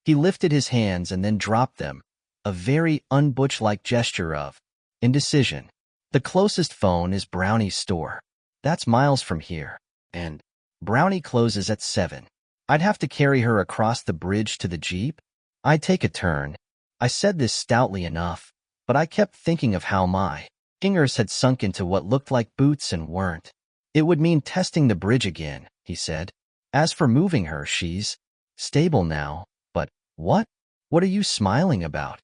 S1: He lifted his hands and then dropped them, a very un-Butch-like gesture of indecision. The closest phone is Brownie's store. That's miles from here. And Brownie closes at 7. I'd have to carry her across the bridge to the Jeep. I'd take a turn. I said this stoutly enough, but I kept thinking of how my fingers had sunk into what looked like boots and weren't. It would mean testing the bridge again, he said. As for moving her, she's stable now. But what? What are you smiling about?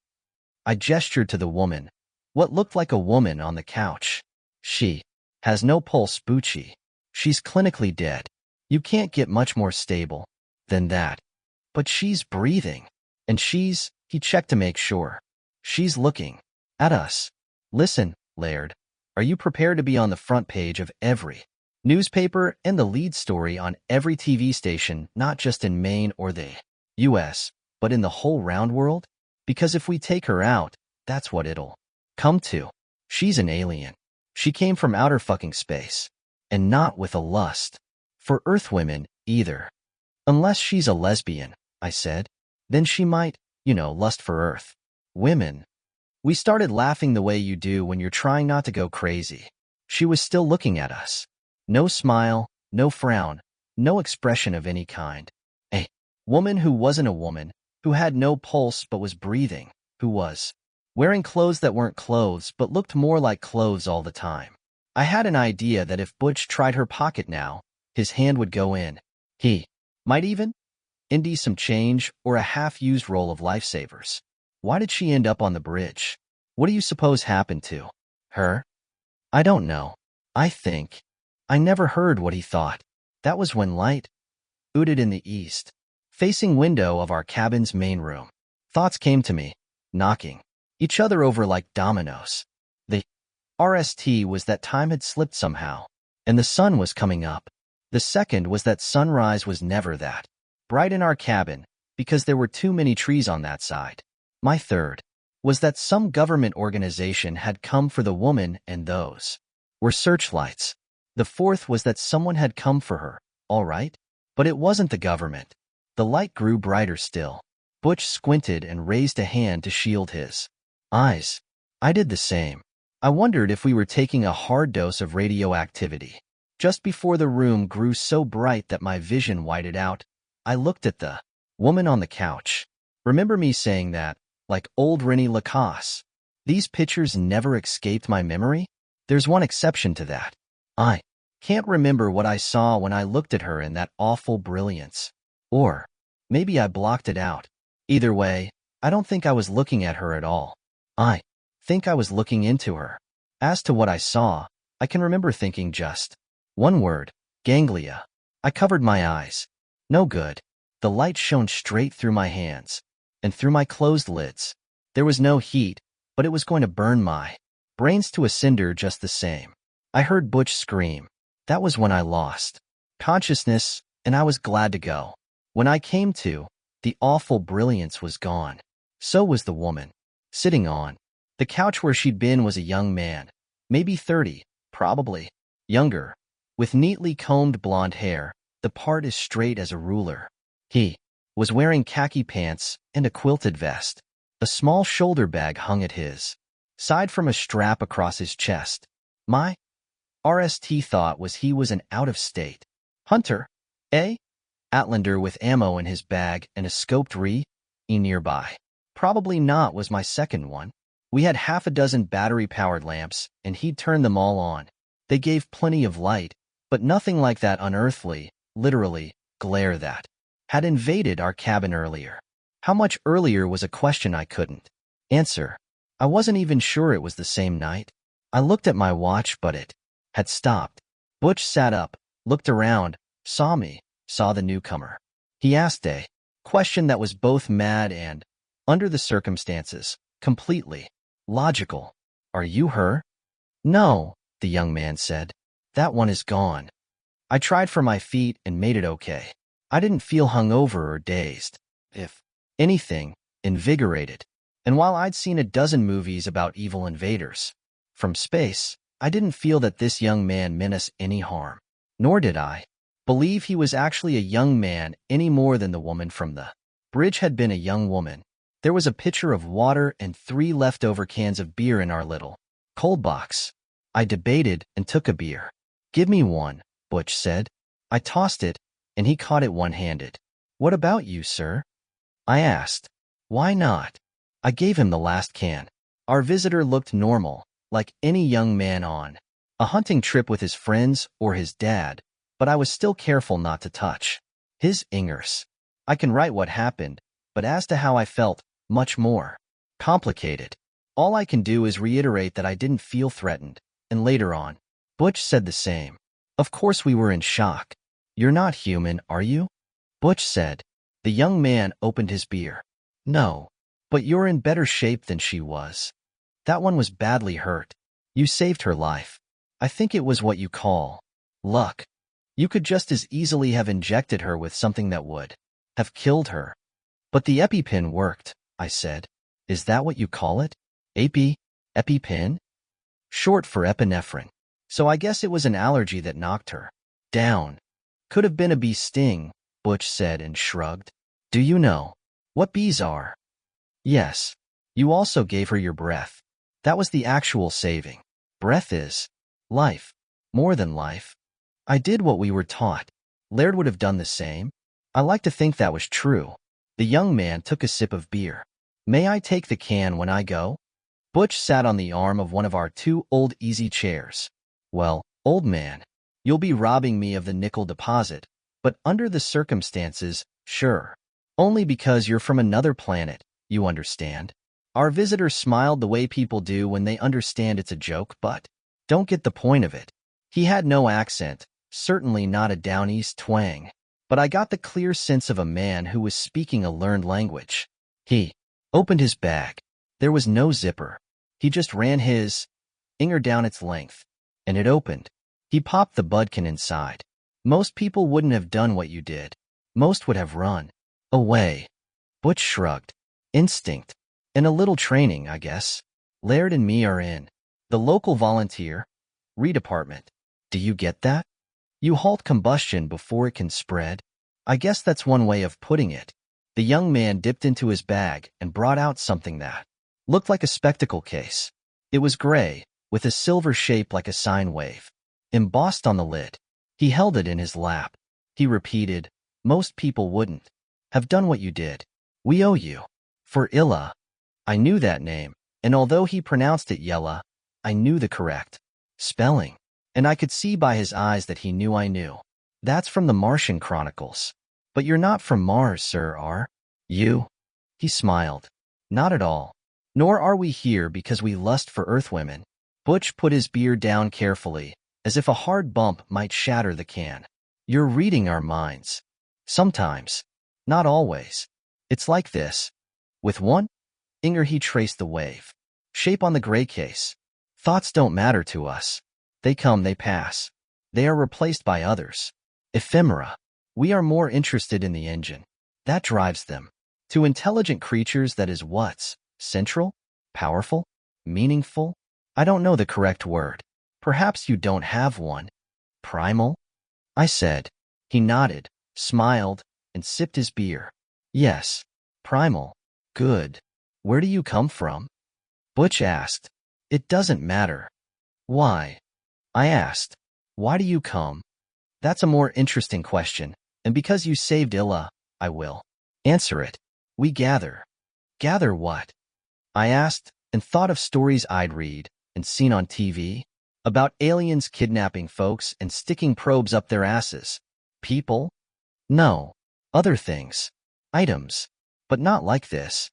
S1: I gestured to the woman, what looked like a woman on the couch. She has no pulse, Bucci. She's clinically dead. You can't get much more stable than that. But she's breathing. And she's, he checked to make sure. She's looking at us. Listen, Laird, are you prepared to be on the front page of every newspaper and the lead story on every TV station, not just in Maine or the U.S., but in the whole round world? Because if we take her out, that's what it'll come to. She's an alien. She came from outer fucking space. And not with a lust for Earth women, either. Unless she's a lesbian, I said. Then she might, lust for Earth women. We started laughing the way you do when you're trying not to go crazy. She was still looking at us. No smile, no frown, no expression of any kind. A woman who wasn't a woman, who had no pulse but was breathing, who was wearing clothes that weren't clothes but looked more like clothes all the time. I had an idea that if Butch tried her pocket now, his hand would go in. He might even indie some change or a half-used roll of lifesavers. Why did she end up on the bridge? What do you suppose happened to her? I don't know. I think. I never heard what he thought. That was when light ooted in the east, facing window of our cabin's main room. Thoughts came to me, knocking each other over like dominoes. The RST was that time had slipped somehow, and the sun was coming up. The second was that sunrise was never that bright in our cabin, because there were too many trees on that side. My third was that some government organization had come for the woman and those were searchlights. The fourth was that someone had come for her, all right? But it wasn't the government. The light grew brighter still. Butch squinted and raised a hand to shield his eyes. I did the same. I wondered if we were taking a hard dose of radioactivity. Just before the room grew so bright that my vision whited out, I looked at the woman on the couch. Remember me saying that, like old Rennie Lacasse? These pictures never escaped my memory? There's one exception to that. I can't remember what I saw when I looked at her in that awful brilliance. Or maybe I blocked it out. Either way, I don't think I was looking at her at all. I think I was looking into her. As to what I saw, I can remember thinking just one word: ganglia. I covered my eyes. No good. The light shone straight through my hands and through my closed lids. There was no heat, but it was going to burn my brains to a cinder just the same. I heard Butch scream. That was when I lost consciousness, and I was glad to go. When I came to, the awful brilliance was gone. So was the woman. Sitting on the couch where she'd been was a young man, maybe 30, probably younger, with neatly combed blonde hair, the part as straight as a ruler. He was wearing khaki pants and a quilted vest. A small shoulder bag hung at his side from a strap across his chest. My RST thought was he was an out-of-state hunter, eh? Outlander with ammo in his bag and a scoped nearby. Probably not was my second one. We had half a dozen battery-powered lamps, and he'd turned them all on. They gave plenty of light, but nothing like that unearthly, literally, glare that had invaded our cabin earlier. How much earlier was a question I couldn't answer. I wasn't even sure it was the same night. I looked at my watch, but it had stopped. Butch sat up, looked around, saw me, saw the newcomer. He asked a question that was both mad and, under the circumstances, completely logical. Are you her? No, the young man said. That one is gone. I tried for my feet and made it okay. I didn't feel hungover or dazed. If anything, invigorated. And while I'd seen a dozen movies about evil invaders from space, I didn't feel that this young man meant us any harm. Nor did I believe he was actually a young man any more than the woman from the bridge had been a young woman. There was a pitcher of water and 3 leftover cans of beer in our little cold box. I debated and took a beer. Give me one, Butch said. I tossed it, and he caught it one-handed. What about you, sir? I asked. Why not? I gave him the last can. Our visitor looked normal, like any young man on a hunting trip with his friends or his dad, but I was still careful not to touch his ingers. I can write what happened, but as to how I felt, much more complicated. All I can do is reiterate that I didn't feel threatened, and later on, Butch said the same. Of course we were in shock. You're not human, are you? Butch said. The young man opened his beer. No, but you're in better shape than she was. That one was badly hurt. You saved her life. I think it was what you call luck. You could just as easily have injected her with something that would have killed her. But the EpiPen worked, I said. Is that what you call it? EpiPen? Short for epinephrine. So I guess it was an allergy that knocked her down. Could have been a bee sting, Butch said and shrugged. Do you know what bees are? Yes. You also gave her your breath. That was the actual saving. Breath is life. More than life. I did what we were taught. Laird would have done the same. I like to think that was true. The young man took a sip of beer. May I take the can when I go? Butch sat on the arm of one of our 2 old easy chairs. Well, old man, you'll be robbing me of the nickel deposit, but under the circumstances, sure. Only because you're from another planet, you understand. Our visitor smiled the way people do when they understand it's a joke, but don't get the point of it. He had no accent, certainly not a down east twang, but I got the clear sense of a man who was speaking a learned language. He opened his bag. There was no zipper. He just ran his finger down its length, and it opened. He popped the budkin inside. Most people wouldn't have done what you did. Most would have run away. Butch shrugged. Instinct. And a little training, I guess. Laird and me are in the local volunteer department. Do you get that? You halt combustion before it can spread? I guess that's one way of putting it. The young man dipped into his bag and brought out something that looked like a spectacle case. It was gray, with a silver shape like a sine wave, embossed on the lid. He held it in his lap. He repeated, "Most people wouldn't have done what you did. We owe you." For Illa. I knew that name, and although he pronounced it Yella, I knew the correct spelling. And I could see by his eyes that he knew I knew. "That's from the Martian Chronicles. But you're not from Mars, sir, are you?" He smiled. "Not at all. Nor are we here because we lust for Earthwomen." Butch put his beer down carefully, as if a hard bump might shatter the can. "You're reading our minds. Sometimes. Not always. It's like this." With one finger he traced the wave shape on the gray case. "Thoughts don't matter to us. They come, they pass. They are replaced by others. Ephemera. We are more interested in the engine. That drives them. To intelligent creatures, that is what's central, powerful, meaningful. I don't know the correct word. Perhaps you don't have one. Primal?" I said. He nodded, smiled, and sipped his beer. "Yes. Primal. Good. Where do you come from?" Butch asked. "It doesn't matter." "Why?" I asked. "Why do you come?" "That's a more interesting question, and because you saved Illa, I will answer it. We gather." "Gather what?" I asked, and thought of stories I'd read and seen on TV about aliens kidnapping folks and sticking probes up their asses. People? No. Other things. Items. But not like this.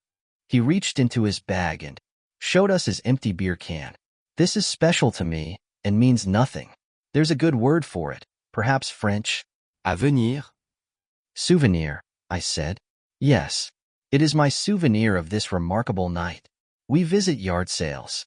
S1: He reached into his bag and showed us his empty beer can. "This is special to me and means nothing. There's a good word for it, perhaps French."
S2: Avenir?
S1: "Souvenir," I said. "Yes. It is my souvenir of this remarkable night. We visit yard sales."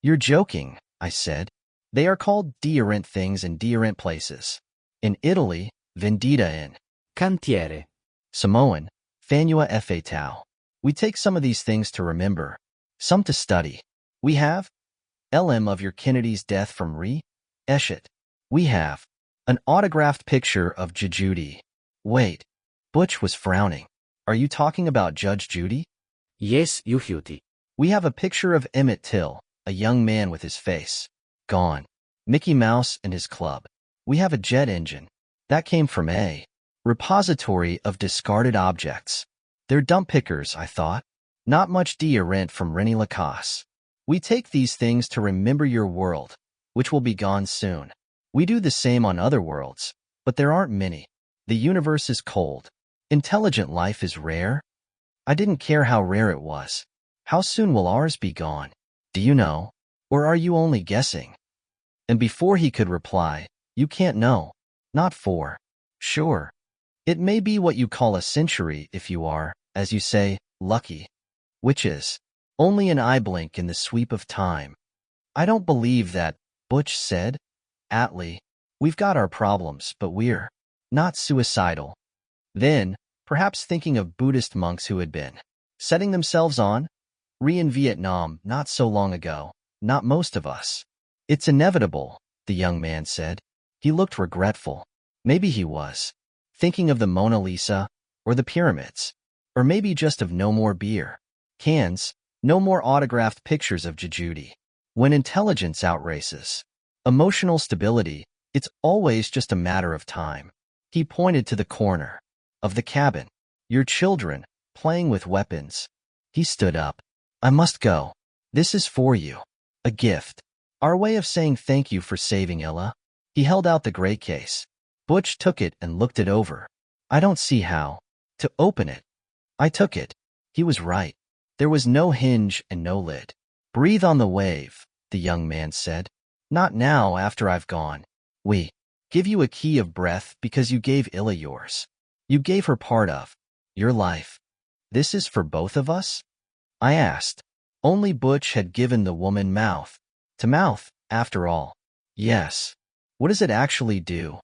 S1: "You're joking," I said. "They are called deodorant things in deodorant places. In Italy, vendita in
S2: Cantiere.
S1: Samoan, fanua fatau. We take some of these things to remember, some to study. We have LM of your Kennedy's death from Eshet. We have an autographed picture of Judy. Wait." Butch was frowning. "Are you talking about Judge Judy?"
S2: Yes, Yuhuti.
S1: "We have a picture of Emmett Till, a young man with his face gone. Mickey Mouse and his club. We have a jet engine. That came from a repository of discarded objects. They're dump pickers, I thought. Not much deodorant from Rennie Lacoste. We take these things to remember your world, which will be gone soon. We do the same on other worlds, but there aren't many. The universe is cold. Intelligent life is rare." I didn't care how rare it was. "How soon will ours be gone? Do you know? Or are you only guessing?" And before he could reply, "You can't know. Not for sure. It may be what you call a century if you are, as you say, lucky. Which is only an eye blink in the sweep of time." "I don't believe that," Butch said. "Atlee, we've got our problems, but we're not suicidal." Then, perhaps thinking of Buddhist monks who had been setting themselves on in Vietnam not so long ago, "Not most of us." "It's inevitable," the young man said. He looked regretful. Maybe he was thinking of the Mona Lisa, or the pyramids, or maybe just of no more beer cans, no more autographed pictures of Judy. When intelligence outraces emotional stability, it's always just a matter of time. He pointed to the corner of the cabin. "Your children, playing with weapons." He stood up. "I must go. This is for you. A gift. Our way of saying thank you for saving Illa." He held out the gray case. Butch took it and looked it over. "I don't see how to open it." I took it. He was right. There was no hinge and no lid. "Breathe on the wave," the young man said. "Not now, after I've gone. We give you a key of breath because you gave Illa yours. You gave her part of your life. This is for both of us?" I asked. Only Butch had given the woman mouth to mouth, after all. "Yes." "What does it actually do?"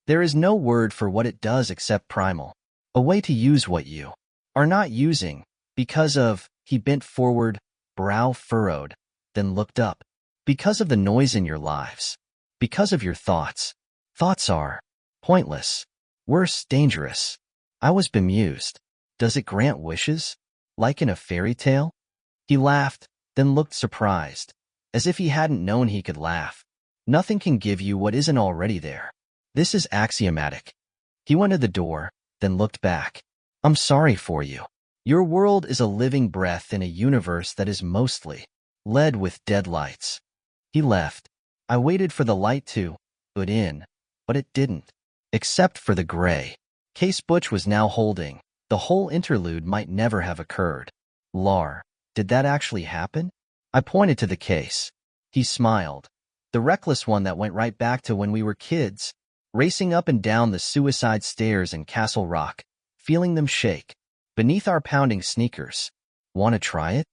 S1: "There is no word for what it does except primal. A way to use what you are not using, because of," he bent forward, brow furrowed, then looked up. "Because of the noise in your lives. Because of your thoughts. Thoughts are Pointless. Worse, dangerous. I was bemused. Does it grant wishes? Like in a fairy tale? He laughed, then looked surprised, as if he hadn't known he could laugh. Nothing can give you what isn't already there. This is axiomatic. He went to the door, then looked back. I'm sorry for you. Your world is a living breath in a universe that is mostly lead with dead lights. He left. I waited for the light to put in, but it didn't. Except for the gray case Butch was now holding. The whole interlude might never have occurred. Lar, did that actually happen? I pointed to the case. He smiled. The reckless one that went right back to when we were kids, racing up and down the suicide stairs in Castle Rock, feeling them shake beneath our pounding sneakers. Want to try it?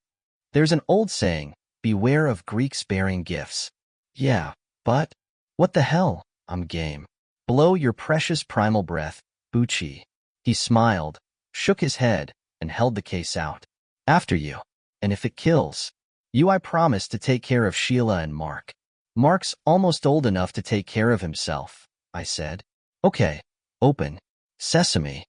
S1: There's an old saying, beware of Greeks bearing gifts. Yeah, but what the hell? I'm game. Blow your precious primal breath, Bucci. He smiled, shook his head, and held the case out. After you. And if it kills you, I promise to take care of Sheila and Mark. Mark's almost old enough to take care of himself, I said. Okay, open. Sesame.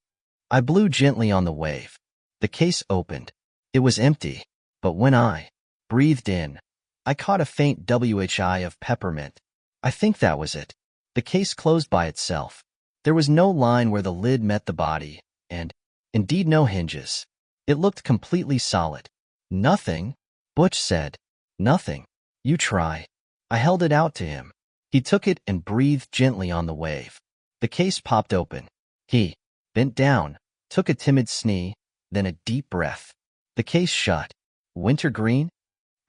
S1: I blew gently on the wave. The case opened. It was empty, but when I breathed in, I caught a faint whi of peppermint. I think that was it. The case closed by itself. There was no line where the lid met the body, and, indeed, no hinges. It looked completely solid. Nothing, Butch said. Nothing. You try. I held it out to him. He took it and breathed gently on the wave. The case popped open. He bent down, took a timid snee, then a deep breath. The case shut. Wintergreen?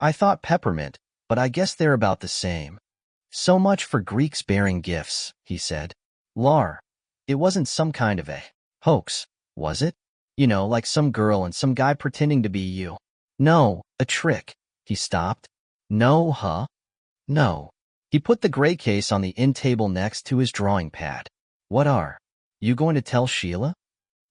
S1: I thought peppermint, but I guess they're about the same. So much for Greeks bearing gifts, he said. Lar, it wasn't some kind of a hoax, was it? You know, like some girl and some guy pretending to be you. No, a trick. He stopped. No, huh? No. He put the gray case on the end table next to his drawing pad. What are you going to tell Sheila?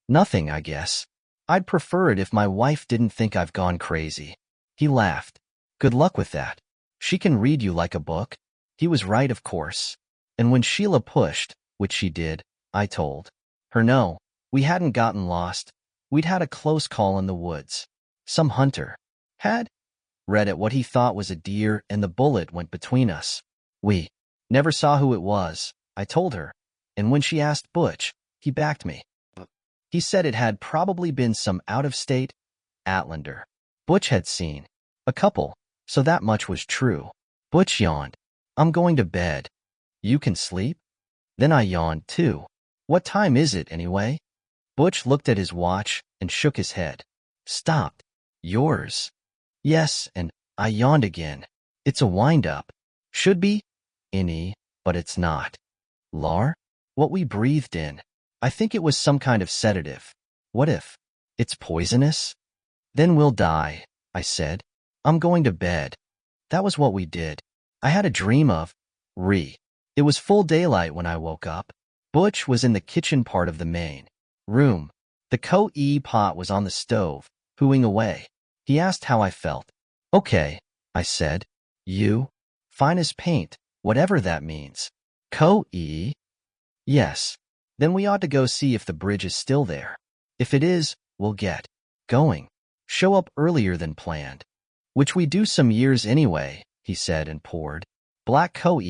S1: Nothing, I guess. I'd prefer it if my wife didn't think I've gone crazy. He laughed. Good luck with that. She can read you like a book. He was right, of course. And when Sheila pushed, which she did, I told her no, we hadn't gotten lost. We'd had a close call in the woods. Some hunter had read at what he thought was a deer, and the bullet went between us. We never saw who it was, I told her, and when she asked Butch, he backed me. He said it had probably been some out-of-state Outlander. Butch had seen a couple, so that much was true. Butch yawned. I'm going to bed. You can sleep? Then I yawned too. What time is it anyway? Butch looked at his watch and shook his head. Stopped. Yours? Yes, and I yawned again. It's a wind-up. Should be any, but it's not. Lar? What we breathed in. I think it was some kind of sedative. What if it's poisonous? Then we'll die, I said. I'm going to bed. That was what we did. I had a dream of It was full daylight when I woke up. Butch was in the kitchen part of the main room. The coe pot was on the stove, hooing away. He asked how I felt. Okay, I said. You? Fine as paint, whatever that means. Coe? Yes. Then we ought to go see if the bridge is still there. If it is, we'll get going. Show up earlier than planned. Which we do some years anyway, he said and poured. Black coe,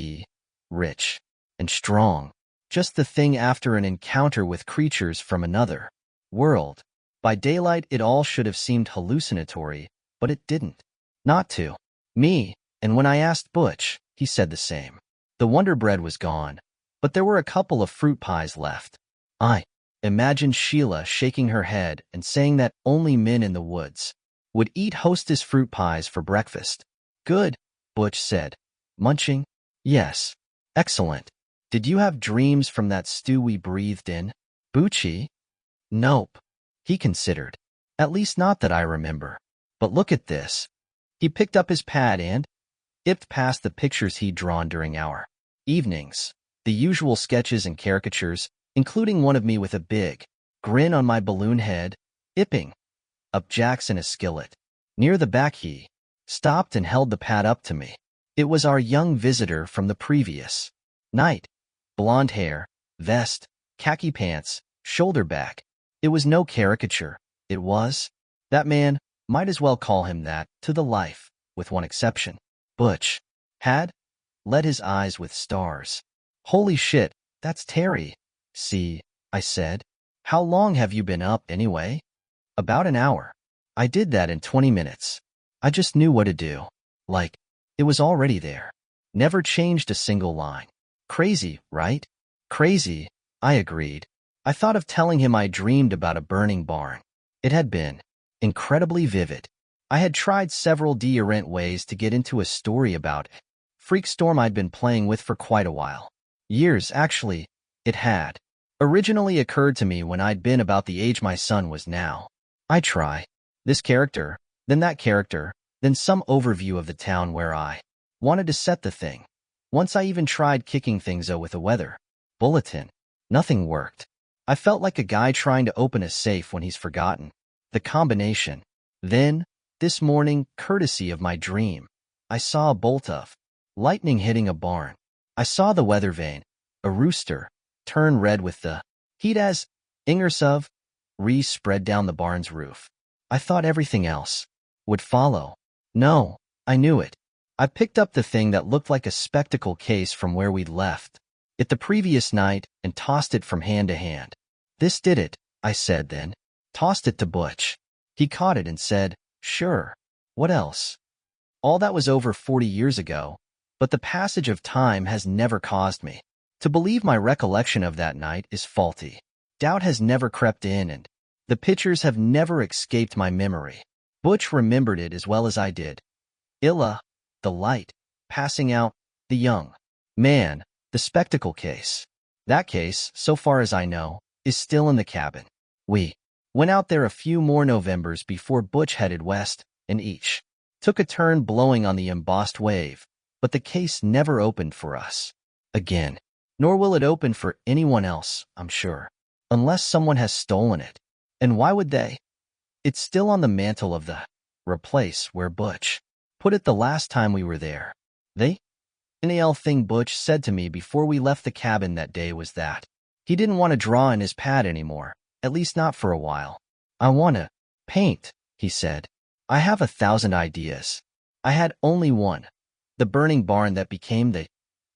S1: rich and strong. Just the thing after an encounter with creatures from another world. By daylight it all should have seemed hallucinatory, but it didn't. Not to me, and when I asked Butch, he said the same. The Wonder Bread was gone, but there were a couple of fruit pies left. I imagined Sheila shaking her head and saying that only men in the woods would eat Hostess fruit pies for breakfast. Good, Butch said, munching. Yes. Excellent. Did you have dreams from that stew we breathed in? Bucci? Nope. He considered. At least not that I remember. But look at this. He picked up his pad and ipped past the pictures he'd drawn during our evenings. The usual sketches and caricatures, including one of me with a big grin on my balloon head, ipping up jacks in a skillet. Near the back he stopped and held the pad up to me. It was our young visitor from the previous night. Blonde hair, vest, khaki pants, shoulder bag. It was no caricature. It was. That man, might as well call him that, to the life, with one exception. Butch had led his eyes with stars. Holy shit, that's Terry. See, I said. How long have you been up, anyway? About an hour. I did that in 20 minutes. I just knew what to do. Like, it was already there. Never changed a single line. Crazy, right? Crazy, I agreed. I thought of telling him I dreamed about a burning barn. It had been incredibly vivid. I had tried several different ways to get into a story about freak storm I'd been playing with for quite a while. Years, actually, it had. Originally occurred to me when I'd been about the age my son was now. I try this character, then that character, then some overview of the town where I wanted to set the thing. Once I even tried kicking things with a weather bulletin. Nothing worked. I felt like a guy trying to open a safe when he's forgotten the combination. Then, this morning, courtesy of my dream, I saw a bolt of lightning hitting a barn. I saw the weather vane, a rooster, turn red with the heat as ingers of spread down the barn's roof. I thought everything else would follow. No, I knew it. I picked up the thing that looked like a spectacle case from where we'd left it the previous night and tossed it from hand to hand. This did it, I said then. Tossed it to Butch. He caught it and said, sure. What else? All that was over 40 years ago, but the passage of time has never caused me to believe my recollection of that night is faulty. Doubt has never crept in and the pictures have never escaped my memory. Butch remembered it as well as I did. Illa, the light, passing out, the young man, the spectacle case. That case, so far as I know, is still in the cabin. We went out there a few more Novembers before Butch headed west, and each took a turn blowing on the embossed wave, but the case never opened for us again. Nor will it open for anyone else, I'm sure, unless someone has stolen it. And why would they? It's still on the mantle of the place where Butch put it the last time we were there. The thing Butch said to me before we left the cabin that day was that he didn't want to draw in his pad anymore, at least not for a while. I want to paint, he said. I have 1,000 ideas. I had only one. The burning barn that became the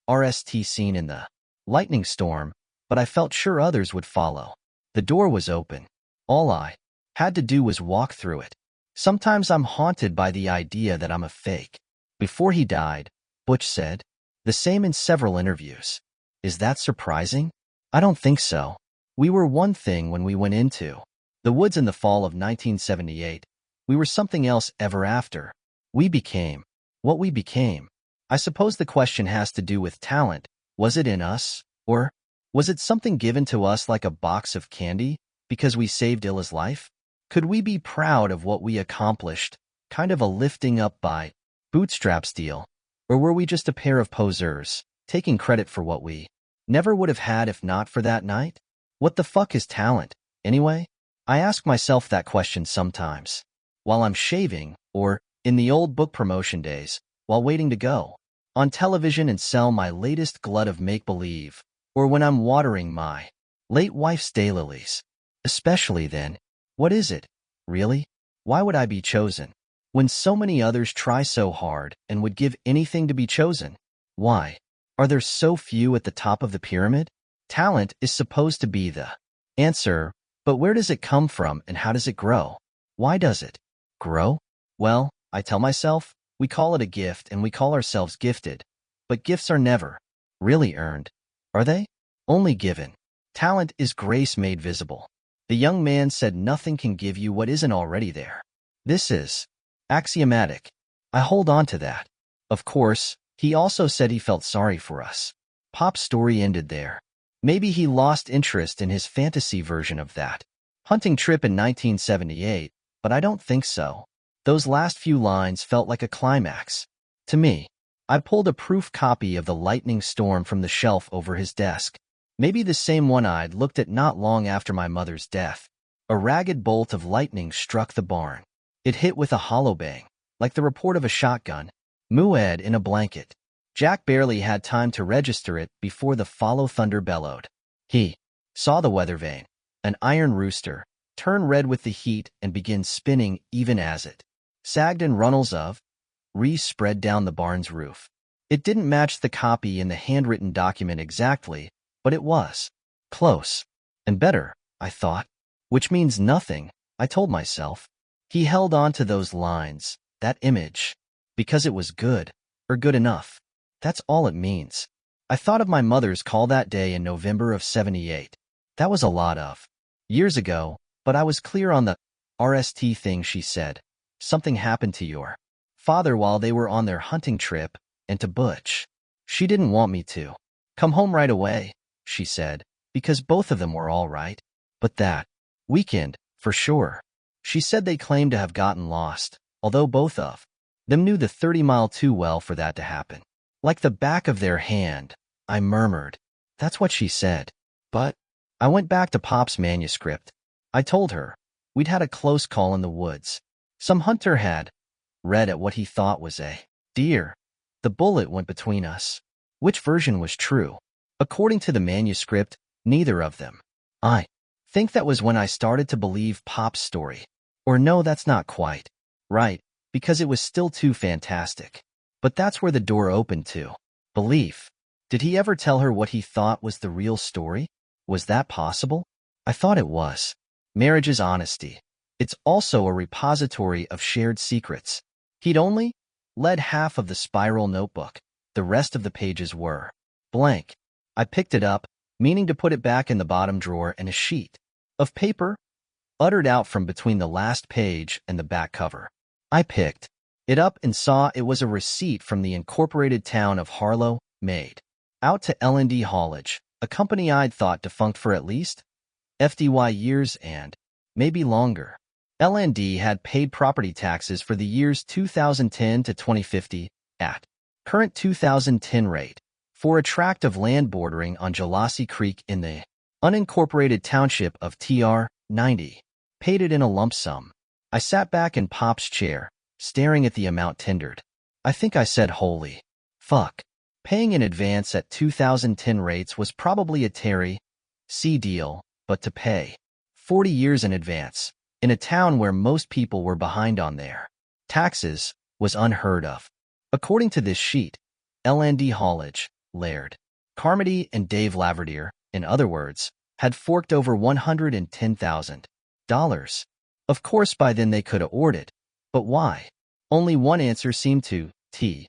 S1: RST scene in the lightning storm, but I felt sure others would follow. The door was open. All I had to do was walk through it. Sometimes I'm haunted by the idea that I'm a fake. Before he died, Butch said, the same in several interviews. Is that surprising? I don't think so. We were one thing when we went into the woods in the fall of 1978. We were something else ever after. We became what we became. I suppose the question has to do with talent. Was it in us, or was it something given to us like a box of candy because we saved Illa's life? Could we be proud of what we accomplished, kind of a lifting up by bootstraps deal, or were we just a pair of posers, taking credit for what we never would have had if not for that night? What the fuck is talent, anyway? I ask myself that question sometimes, while I'm shaving, or, in the old book promotion days, while waiting to go on television and sell my latest glut of make-believe, or when I'm watering my late wife's daylilies. Especially then, what is it, really? Why would I be chosen? When so many others try so hard and would give anything to be chosen? Why? Are there so few at the top of the pyramid? Talent is supposed to be the answer, but where does it come from and how does it grow? Why does it grow? Well, I tell myself, we call it a gift and we call ourselves gifted, but gifts are never really earned, are they? Only given. Talent is grace made visible. The young man said nothing can give you what isn't already there. This is axiomatic. I hold on to that. Of course, he also said he felt sorry for us. Pop's story ended there. Maybe he lost interest in his fantasy version of that hunting trip in 1978, but I don't think so. Those last few lines felt like a climax. To me, I pulled a proof copy of The Lightning Storm from the shelf over his desk. Maybe the same one I'd looked at not long after my mother's death. A ragged bolt of lightning struck the barn. It hit with a hollow bang, like the report of a shotgun. Mued in a blanket. Jack barely had time to register it before the follow thunder bellowed. He saw the weather vane, an iron rooster, turn red with the heat and begin spinning even as it sagged in runnels of spread down the barn's roof. It didn't match the copy in the handwritten document exactly, but it was close and better, I thought, which means nothing, I told myself. He held on to those lines, that image, because it was good, or good enough. That's all it means. I thought of my mother's call that day in November of '78. That was a lot of years ago, but I was clear on the RST thing she said. Something happened to your father while they were on their hunting trip, and to Butch. She didn't want me to come home right away, she said, because both of them were all right. But that weekend, for sure. She said they claimed to have gotten lost, although both of them knew the 30-mile too well for that to happen. Like the back of their hand, I murmured. That's what she said. But I went back to Pop's manuscript. I told her we'd had a close call in the woods. Some hunter had read at what he thought was a deer. The bullet went between us. Which version was true? According to the manuscript, neither of them. I think that was when I started to believe Pop's story. Or no, that's not quite right, because it was still too fantastic. But that's where the door opened to belief. Did he ever tell her what he thought was the real story? Was that possible? I thought it was. Marriage is honesty. It's also a repository of shared secrets. He'd only led half of the spiral notebook. The rest of the pages were blank. I picked it up, meaning to put it back in the bottom drawer, and a sheet of paper uttered out from between the last page and the back cover. I picked it up and saw it was a receipt from the incorporated town of Harlow, made out to L&D Haulage, a company I'd thought defunct for at least FDY years and maybe longer. L&D had paid property taxes for the years 2010 to 2050 at current 2010 rate for a tract of land bordering on Jalassi Creek in the unincorporated township of TR 90. Paid it in a lump sum. I sat back in Pop's chair, staring at the amount tendered. I think I said, holy fuck. Paying in advance at 2010 rates was probably a Terry C deal, but to pay 40 years in advance, in a town where most people were behind on their taxes, was unheard of. According to this sheet, L&D Haulage, Laird, Carmody, and Dave Laverdier, in other words, had forked over $110,000. Of course, by then they could afford it. But why? Only one answer seemed to T.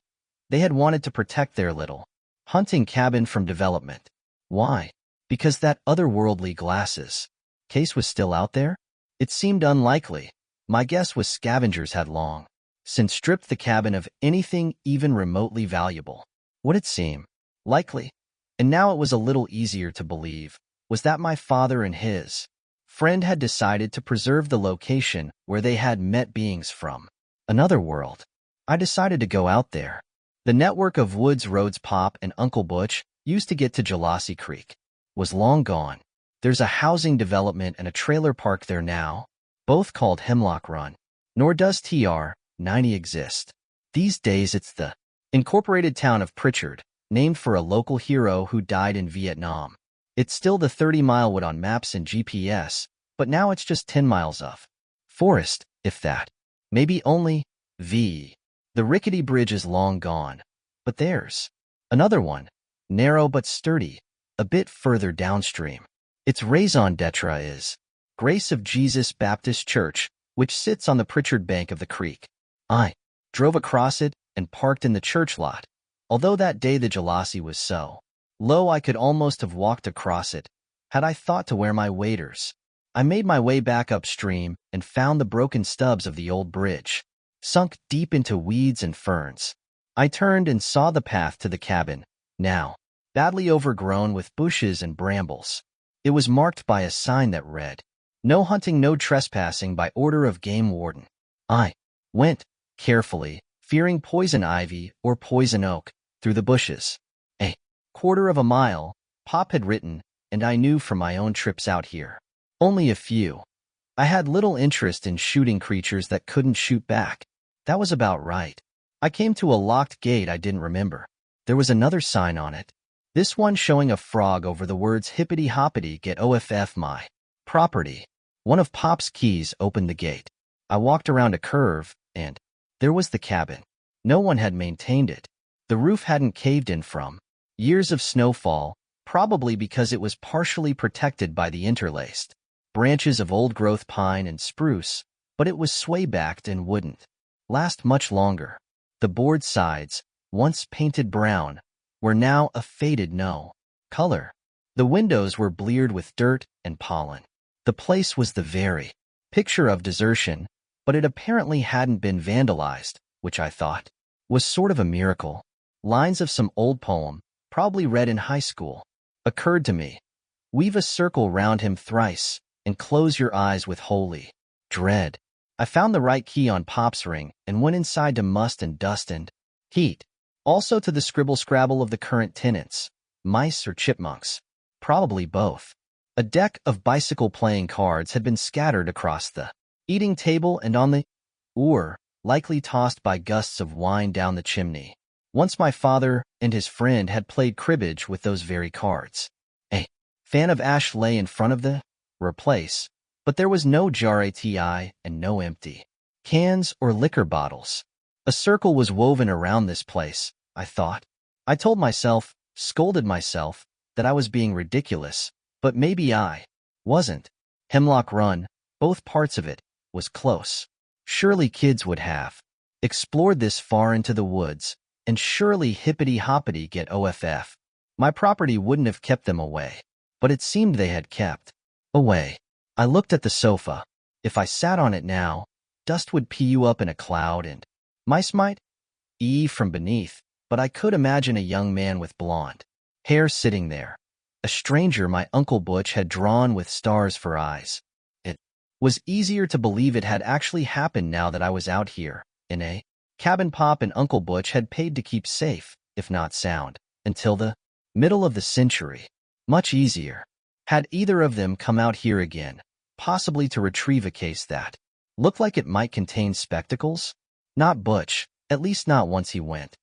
S1: They had wanted to protect their little hunting cabin from development. Why? Because that otherworldly glasses case was still out there? It seemed unlikely. My guess was scavengers had long since stripped the cabin of anything even remotely valuable. Would it seem likely? And now it was a little easier to believe, was that my father and his friend had decided to preserve the location where they had met beings from another world. I decided to go out there. The network of woods roads Pop and Uncle Butch used to get to Jalassi Creek was long gone. There's a housing development and a trailer park there now, both called Hemlock Run. Nor does TR 90 exist. These days it's the incorporated town of Pritchard, named for a local hero who died in Vietnam. It's still the 30-mile wood on maps and GPS, but now it's just 10 miles of forest, if that. Maybe only V. The rickety bridge is long gone, but there's another one, narrow but sturdy, a bit further downstream. Its raison d'etre is Grace of Jesus Baptist Church, which sits on the Pritchard bank of the creek. I drove across it and parked in the church lot, although that day the Jalassi was so low I could almost have walked across it had I thought to wear my waders. I made my way back upstream and found the broken stubs of the old bridge, sunk deep into weeds and ferns. I turned and saw the path to the cabin, now badly overgrown with bushes and brambles. It was marked by a sign that read, "No hunting, no trespassing by order of game warden." I went carefully, fearing poison ivy or poison oak, through the bushes. A quarter of a mile, Pop had written, and I knew from my own trips out here. Only a few. I had little interest in shooting creatures that couldn't shoot back. That was about right. I came to a locked gate I didn't remember. There was another sign on it. This one showing a frog over the words hippity-hoppity get off my property. One of Pop's keys opened the gate. I walked around a curve, and there was the cabin. No one had maintained it. The roof hadn't caved in from years of snowfall, probably because it was partially protected by the interlaced branches of old-growth pine and spruce, but it was sway-backed and wouldn't last much longer. The board sides, once painted brown, were now a faded color. The windows were bleared with dirt and pollen. The place was the very picture of desertion, but it apparently hadn't been vandalized, which I thought was sort of a miracle. Lines of some old poem, probably read in high school, occurred to me. Weave a circle round him thrice, and close your eyes with holy dread. I found the right key on Pop's ring and went inside to must and dust and heat. Also to the scribble-scrabble of the current tenants, mice or chipmunks, probably both. A deck of bicycle playing cards had been scattered across the eating table and on the likely tossed by gusts of wine down the chimney. Once my father and his friend had played cribbage with those very cards. A fan of ash lay in front of the place, but there was no jar ATI and no empty cans or liquor bottles. A circle was woven around this place, I thought. I told myself, scolded myself, that I was being ridiculous, but maybe I wasn't. Hemlock Run, both parts of it, was close. Surely kids would have explored this far into the woods, and surely hippity-hoppity get off. My property wouldn't have kept them away, but it seemed they had kept away. I looked at the sofa. If I sat on it now, dust would pee you up in a cloud and mice might from beneath, but I could imagine a young man with blonde hair sitting there. A stranger my Uncle Butch had drawn with stars for eyes. It was easier to believe it had actually happened now that I was out here, in a cabin Pop and Uncle Butch had paid to keep safe, if not sound, until the middle of the century. Much easier. Had either of them come out here again, possibly to retrieve a case that looked like it might contain spectacles? Not Butch, at least not once he went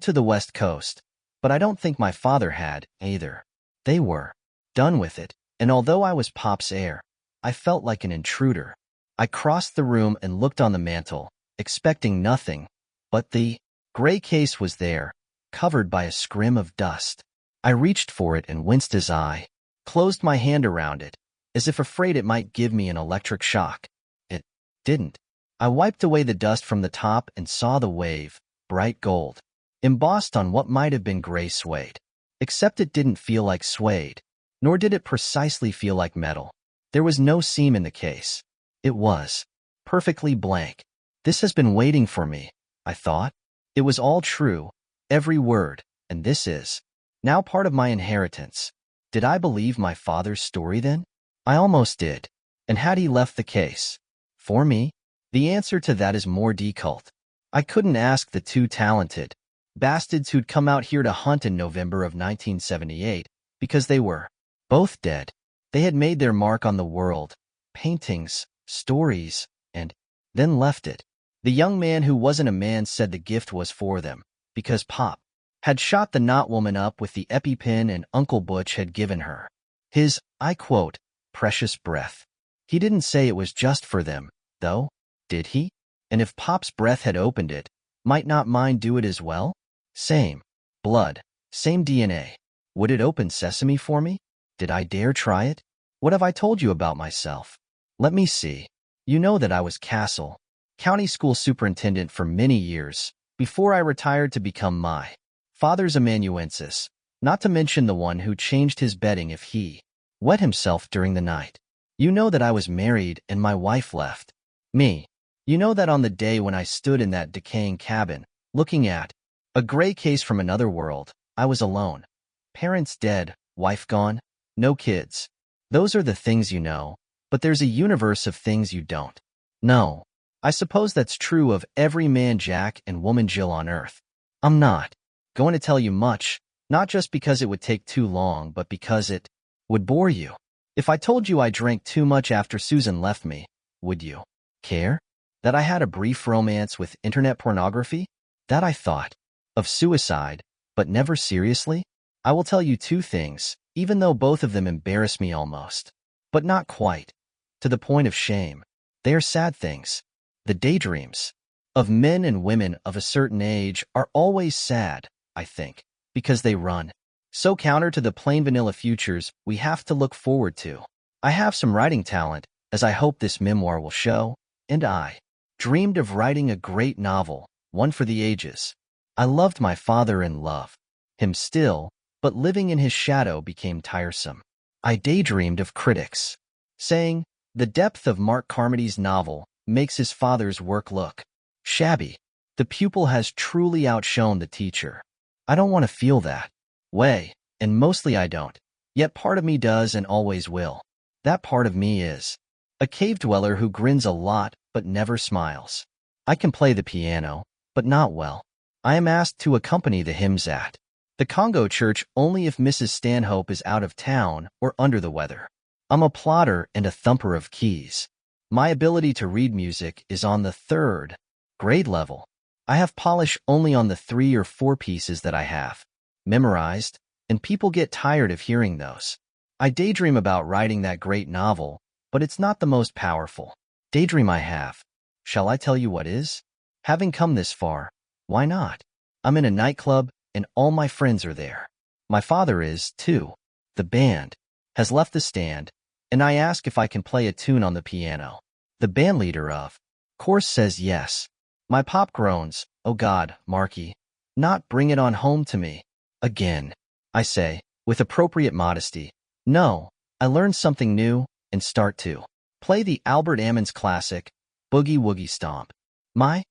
S1: to the West Coast, but I don't think my father had, either. They were done with it, and although I was Pop's heir, I felt like an intruder. I crossed the room and looked on the mantel, expecting nothing, but the gray case was there, covered by a scrim of dust. I reached for it and winced as I closed my hand around it, as if afraid it might give me an electric shock. It didn't. I wiped away the dust from the top and saw the wave, bright gold, embossed on what might have been gray suede. Except it didn't feel like suede, nor did it precisely feel like metal. There was no seam in the case. It was perfectly blank. This has been waiting for me, I thought. It was all true, every word, and this is now part of my inheritance. Did I believe my father's story then? I almost did. And had he left the case for me? The answer to that is more decult. I couldn't ask the two talented Bastids who'd come out here to hunt in November of 1978, because they were both dead. They had made their mark on the world, paintings, stories, and then left it. The young man who wasn't a man said the gift was for them, because Pop had shot the knot woman up with the EpiPen and Uncle Butch had given her his, I quote, precious breath. He didn't say it was just for them, though, did he? And if Pop's breath had opened it, might not mine do it as well? Same blood, same DNA. Would it open sesame for me? Did I dare try it? What have I told you about myself? Let me see. You know that I was Castle County School Superintendent for many years, before I retired to become my father's amanuensis, not to mention the one who changed his bedding if he wet himself during the night. You know that I was married and my wife left me. You know that on the day when I stood in that decaying cabin, looking at a gray case from another world, I was alone. Parents dead, wife gone, no kids. Those are the things you know, but there's a universe of things you don't know. I suppose that's true of every man Jack and woman Jill on Earth. I'm not going to tell you much, not just because it would take too long, but because it would bore you. If I told you I drank too much after Susan left me, would you care? That I had a brief romance with internet pornography? That I thought of suicide, but never seriously? I will tell you two things, even though both of them embarrass me almost. But not quite. To the point of shame. They are sad things. The daydreams of men and women of a certain age are always sad, I think, because they run so counter to the plain vanilla futures we have to look forward to. I have some writing talent, as I hope this memoir will show, and I dreamed of writing a great novel, one for the ages. I loved my father and love him still, but living in his shadow became tiresome. I daydreamed of critics saying, the depth of Mark Carmody's novel makes his father's work look shabby. The pupil has truly outshone the teacher. I don't want to feel that way, and mostly I don't. Yet part of me does and always will. That part of me is a cave dweller who grins a lot but never smiles. I can play the piano, but not well. I am asked to accompany the hymns at the Congo church only if Mrs. Stanhope is out of town or under the weather. I'm a plotter and a thumper of keys. My ability to read music is on the 3rd grade level. I have polish only on the 3 or 4 pieces that I have memorized, and people get tired of hearing those. I daydream about writing that great novel, but it's not the most powerful daydream I have. Shall I tell you what is? Having come this far, why not? I'm in a nightclub, and all my friends are there. My father is, too. The band has left the stand, and I ask if I can play a tune on the piano. The bandleader of course says yes. My pop groans, oh God, Marky, not bring it on home to me. Again, I say, with appropriate modesty, no, I learn something new, and start to play the Albert Ammons classic, Boogie Woogie Stomp. My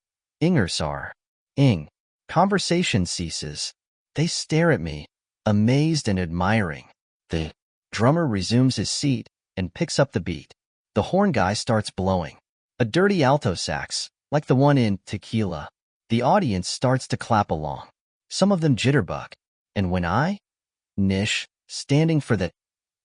S1: ingers are ing. Conversation ceases. They stare at me, amazed and admiring. The drummer resumes his seat and picks up the beat. The horn guy starts blowing a dirty alto sax, like the one in Tequila. The audience starts to clap along. Some of them jitterbug. And when I, Nish, standing for the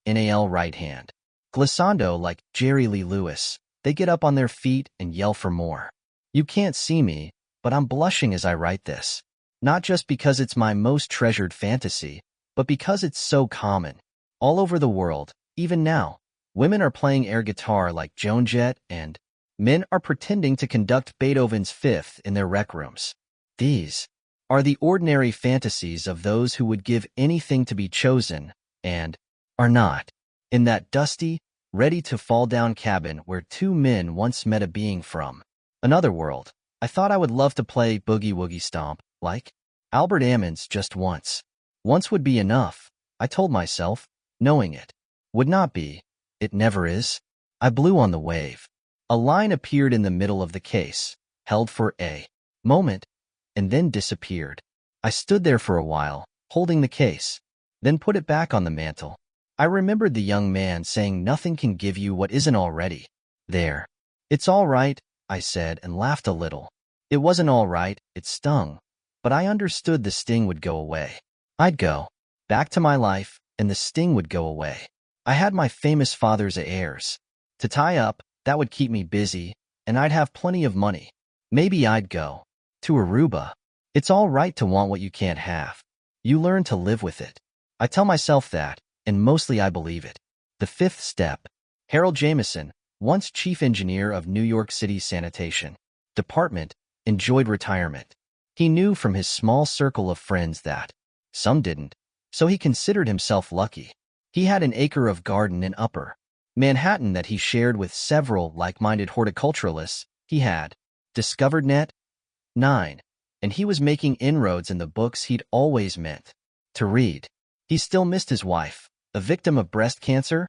S1: NAL right hand, glissando like Jerry Lee Lewis, they get up on their feet and yell for more. You can't see me, but I'm blushing as I write this. Not just because it's my most treasured fantasy, but because it's so common. All over the world, even now, women are playing air guitar like Joan Jett, and men are pretending to conduct Beethoven's Fifth in their rec rooms. These are the ordinary fantasies of those who would give anything to be chosen, and are not, in that dusty, ready-to-fall-down cabin where two men once met a being from another world. I thought I would love to play Boogie Woogie Stomp, like Albert Ammons, just once. Once would be enough, I told myself, knowing it would not be. It never is. I blew on the wave. A line appeared in the middle of the case, held for a moment, and then disappeared. I stood there for a while, holding the case, then put it back on the mantel. I remembered the young man saying nothing can give you what isn't already there. It's all right, I said and laughed a little. It wasn't all right, it stung, but I understood the sting would go away. I'd go back to my life, and the sting would go away. I had my famous father's heirs to tie up. That would keep me busy, and I'd have plenty of money. Maybe I'd go to Aruba. It's all right to want what you can't have. You learn to live with it. I tell myself that, and mostly I believe it. The fifth step. Harold Jameson, once chief engineer of New York City's sanitation department, enjoyed retirement. He knew from his small circle of friends that some didn't, so he considered himself lucky. He had an acre of garden in Upper Manhattan that he shared with several like-minded horticulturalists. He had discovered Net 9, and he was making inroads in the books he'd always meant to read. He still missed his wife, a victim of breast cancer,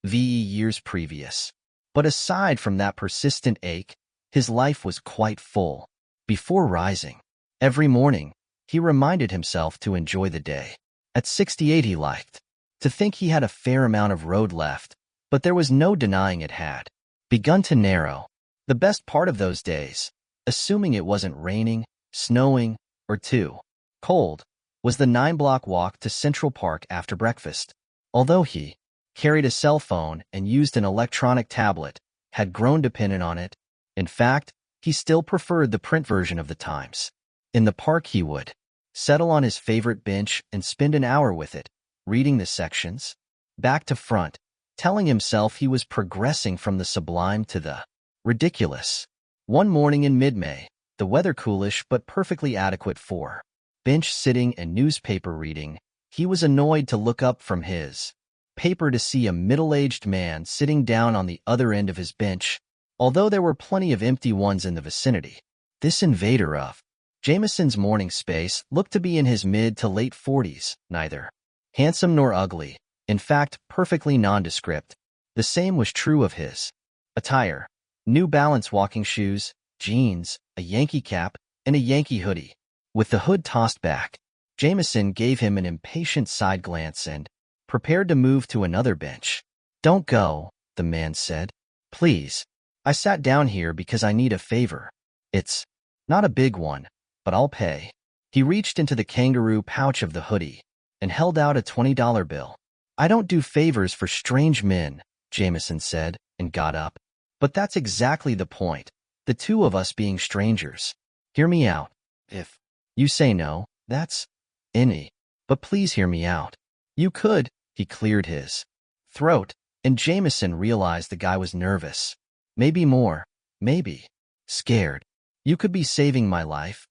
S1: years previous. But aside from that persistent ache, his life was quite full. Before rising every morning, he reminded himself to enjoy the day. At 68, he liked to think he had a fair amount of road left, but there was no denying it had begun to narrow. The best part of those days, assuming it wasn't raining, snowing, or too cold, was the 9-block walk to Central Park after breakfast. Although he carried a cell phone and used an electronic tablet, had grown dependent on it. In fact, he still preferred the print version of the Times. In the park he would settle on his favorite bench and spend an hour with it, reading the sections, back to front, telling himself he was progressing from the sublime to the ridiculous. One morning in mid-May, the weather coolish but perfectly adequate for bench sitting and newspaper reading, he was annoyed to look up from his paper to see a middle-aged man sitting down on the other end of his bench, although there were plenty of empty ones in the vicinity. This invader of Jameson's morning space looked to be in his mid to late 40s, neither handsome nor ugly, in fact, perfectly nondescript. The same was true of his attire: New Balance walking shoes, jeans, a Yankee cap, and a Yankee hoodie. With the hood tossed back, Jameson gave him an impatient side glance and prepared to move to another bench. "Don't go," the man said. "Please. I sat down here because I need a favor. It's not a big one, but I'll pay." He reached into the kangaroo pouch of the hoodie and held out a $20 bill. "I don't do favors for strange men," Jameson said, and got up. "But that's exactly the point, the two of us being strangers. Hear me out. If you say no, that's any. But please hear me out." "You could." He cleared his throat, and Jameson realized the guy was nervous. Maybe more, maybe scared. "You could be saving my life."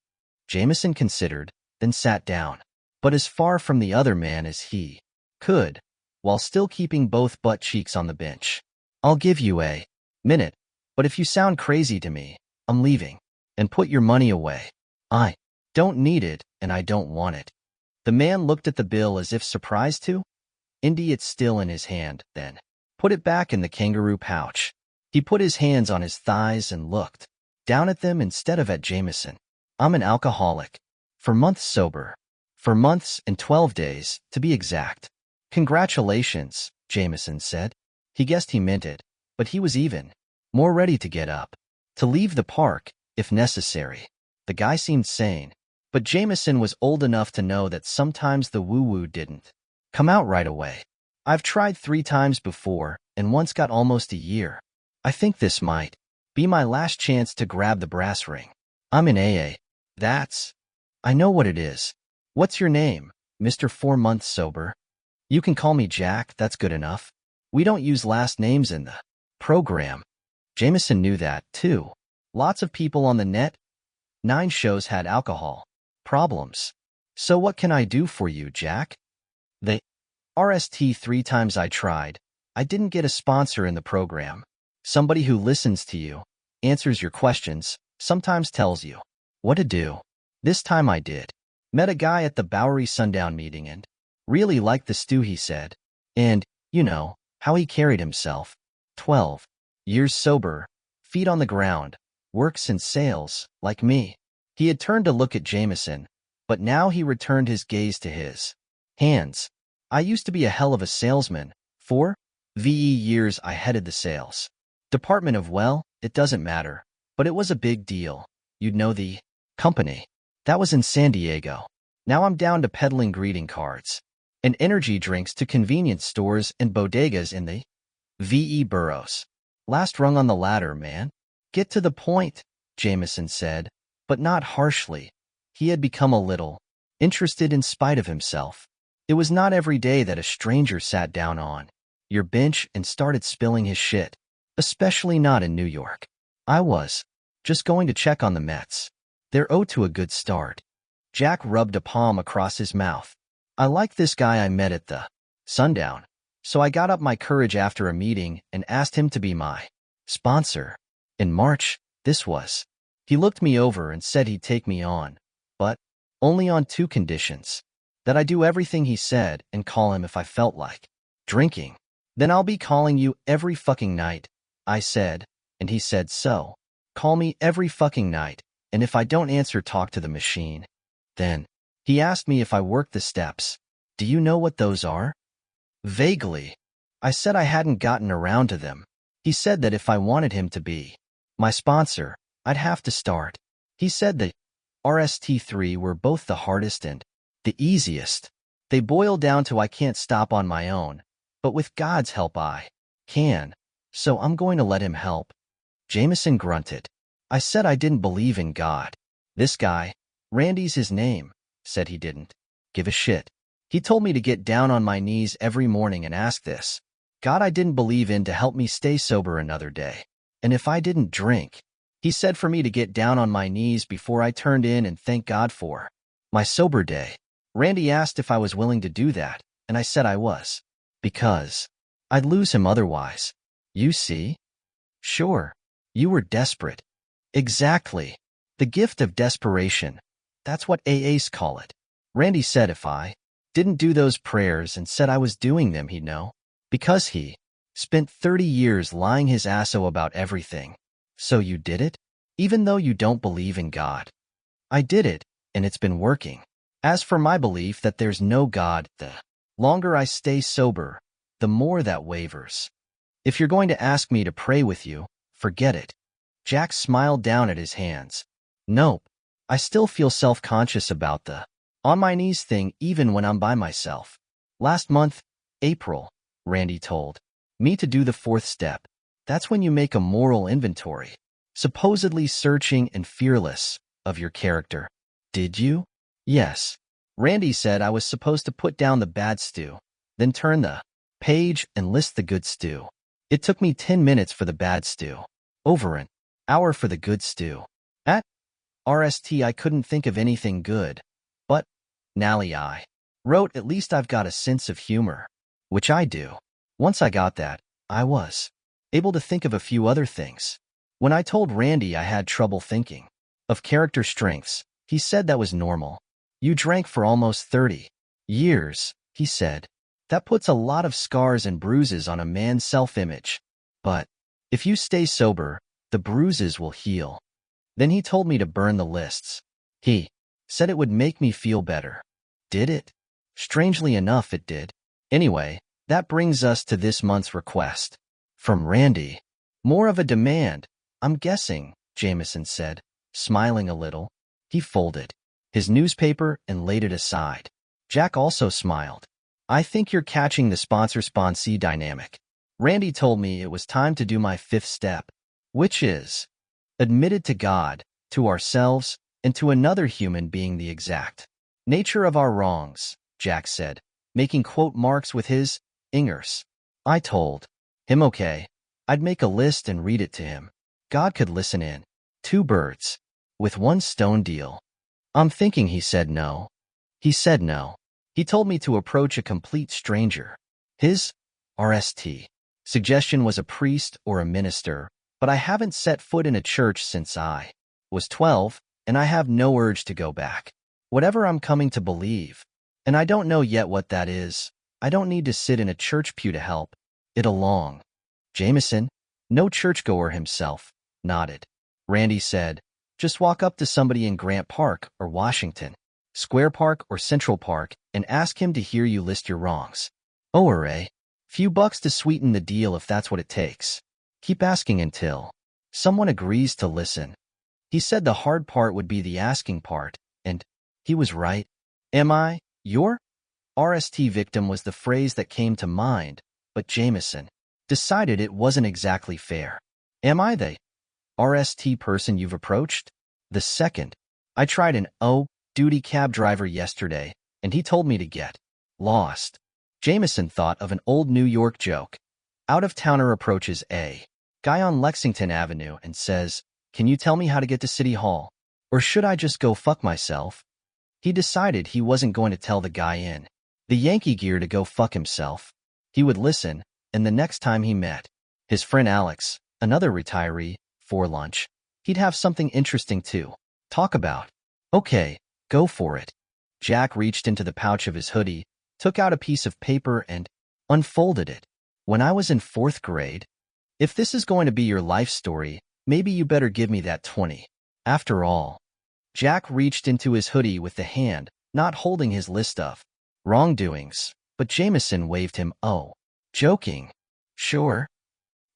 S1: Jameson considered, then sat down, but as far from the other man as he could, while still keeping both butt cheeks on the bench. "I'll give you a minute, but if you sound crazy to me, I'm leaving. And put your money away. I don't need it, and I don't want it." The man looked at the bill as if surprised to Indy it still in his hand, then put it back in the kangaroo pouch. He put his hands on his thighs and looked down at them instead of at Jameson. "I'm an alcoholic. For months sober. For months and 12 days, to be exact." "Congratulations," Jameson said. He guessed he meant it, but he was even more ready to get up, to leave the park, if necessary. The guy seemed sane, but Jameson was old enough to know that sometimes the woo-woo didn't come out right away. "I've tried 3 times before, and once got almost a year. I think this might be my last chance to grab the brass ring. I'm in AA. That's... I know what it is. What's your name, Mr. 4 months sober?" "You can call me Jack, that's good enough. We don't use last names in the program." Jameson knew that, too. Lots of people on the net. 9 shows had alcohol problems. "So what can I do for you, Jack?" "The RST 3 times I tried. I didn't get a sponsor in the program. Somebody who listens to you, answers your questions, sometimes tells you what to do. This time I did. Met a guy at the Bowery Sundown meeting and really liked the stew he said. And, you know, how he carried himself. 12 years sober, feet on the ground, works in sales, like me." He had turned to look at Jameson, but now he returned his gaze to his hands. "I used to be a hell of a salesman. 4 years I headed the sales department of, well, it doesn't matter, but it was a big deal. You'd know the company. That was in San Diego. Now I'm down to peddling greeting cards and energy drinks to convenience stores and bodegas in the VE boroughs. Last rung on the ladder, man." "Get to the point," Jameson said, but not harshly. He had become a little interested in spite of himself. It was not every day that a stranger sat down on your bench and started spilling his shit, especially not in New York. "I was just going to check on the Mets. They're to a good start." Jack rubbed a palm across his mouth. "I like this guy I met at the Sundown, so I got up my courage after a meeting and asked him to be my sponsor. In March, this was. He looked me over and said he'd take me on, but only on 2 conditions. That I do everything he said and call him if I felt like drinking. Then I'll be calling you every fucking night," I said, and he said, "So, call me every fucking night, and if I don't answer, talk to the machine." Then he asked me if I worked the steps. "Do you know what those are?" Vaguely. I said I hadn't gotten around to them. He said that if I wanted him to be my sponsor, I'd have to start. He said the RST3 were both the hardest and the easiest. They boil down to I can't stop on my own, but with God's help I can. So I'm going to let him help." Jameson grunted. I said I didn't believe in God. This guy, Randy's his name, said he didn't give a shit. He told me to get down on my knees every morning and ask this God I didn't believe in to help me stay sober another day. And if I didn't drink, he said for me to get down on my knees before I turned in and thank God for my sober day. Randy asked if I was willing to do that, and I said I was, because I'd lose him otherwise. You see? Sure. You were desperate. Exactly. The gift of desperation. That's what AAs call it. Randy said if I didn't do those prayers and said I was doing them, he'd know. Because he spent 30 years lying his asso about everything. So you did it? Even though you don't believe in God. I did it, and it's been working. As for my belief that there's no God, the longer I stay sober, the more that wavers. If you're going to ask me to pray with you, forget it. Jack smiled down at his hands. Nope. I still feel self-conscious about the on my knees thing even when I'm by myself. Last month, April, Randy told me to do the 4th step. That's when you make a moral inventory, supposedly searching and fearless, of your character. Did you? Yes. Randy said I was supposed to put down the bad stew, then turn the page and list the good stew. It took me 10 minutes for the bad stew. Over an hour for the good stew. At RST I couldn't think of anything good. But, Nally I wrote at least I've got a sense of humor. Which I do. Once I got that, I was able to think of a few other things. When I told Randy I had trouble thinking of character strengths, he said that was normal. You drank for almost 30 years, he said. That puts a lot of scars and bruises on a man's self-image. But if you stay sober, the bruises will heal. Then he told me to burn the lists. He said it would make me feel better. Did it? Strangely enough, it did. Anyway, that brings us to this month's request. From Randy. More of a demand, I'm guessing, Jameson said, smiling a little. He folded his newspaper and laid it aside. Jack also smiled. I think you're catching the sponsor-sponsee dynamic. Randy told me it was time to do my 5th step, which is admit it to God, to ourselves, and to another human being the exact nature of our wrongs, Jack said, making quote marks with his fingers. I told him okay, I'd make a list and read it to him. God could listen in. 2 birds with 1 stone deal. I'm thinking he said no. He said no. He told me to approach a complete stranger. His RST suggestion was a priest or a minister, but I haven't set foot in a church since I was 12, and I have no urge to go back. Whatever I'm coming to believe, and I don't know yet what that is, I don't need to sit in a church pew to help it along. Jameson, no churchgoer himself, nodded. Randy said, just walk up to somebody in Grant Park or Washington Square Park or Central Park and ask him to hear you list your wrongs. Oh, hooray. Few bucks to sweeten the deal if that's what it takes. Keep asking until someone agrees to listen. He said the hard part would be the asking part, and he was right. Am I your RST victim was the phrase that came to mind, but Jameson decided it wasn't exactly fair. Am I the RST person you've approached? The second. I tried an duty cab driver yesterday, and he told me to get lost. Jameson thought of an old New York joke. Out-of-towner approaches a guy on Lexington Avenue and says, can you tell me how to get to City Hall? Or should I just go fuck myself? He decided he wasn't going to tell the guy in the Yankee gear to go fuck himself. He would listen, and the next time he met his friend Alex, another retiree, for lunch, he'd have something interesting to talk about. Okay, go for it. Jack reached into the pouch of his hoodie, took out a piece of paper and unfolded it. When I was in 4th grade, if this is going to be your life story, maybe you better give me that 20. After all, Jack reached into his hoodie with the hand, not holding his list of wrongdoings, but Jameson waved him, oh, joking. Sure.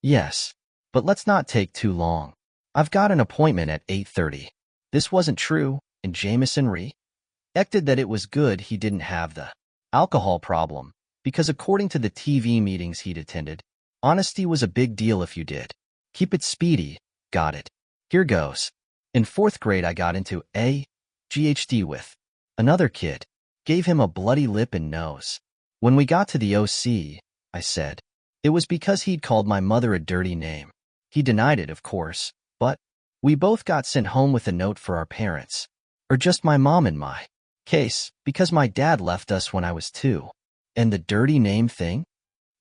S1: Yes, but let's not take too long. I've got an appointment at 8:30. This wasn't true, and Jameson reacted that it was good he didn't have the alcohol problem, because according to the TV meetings he'd attended, honesty was a big deal if you did. Keep it speedy. Got it. Here goes. In 4th grade I got into a GHD with Another kid gave him a bloody lip and nose. When we got to the OC, I said, it was because he'd called my mother a dirty name. He denied it, of course, but we both got sent home with a note for our parents. Or just my mom in my case, because my dad left us when I was 2. And the dirty name thing?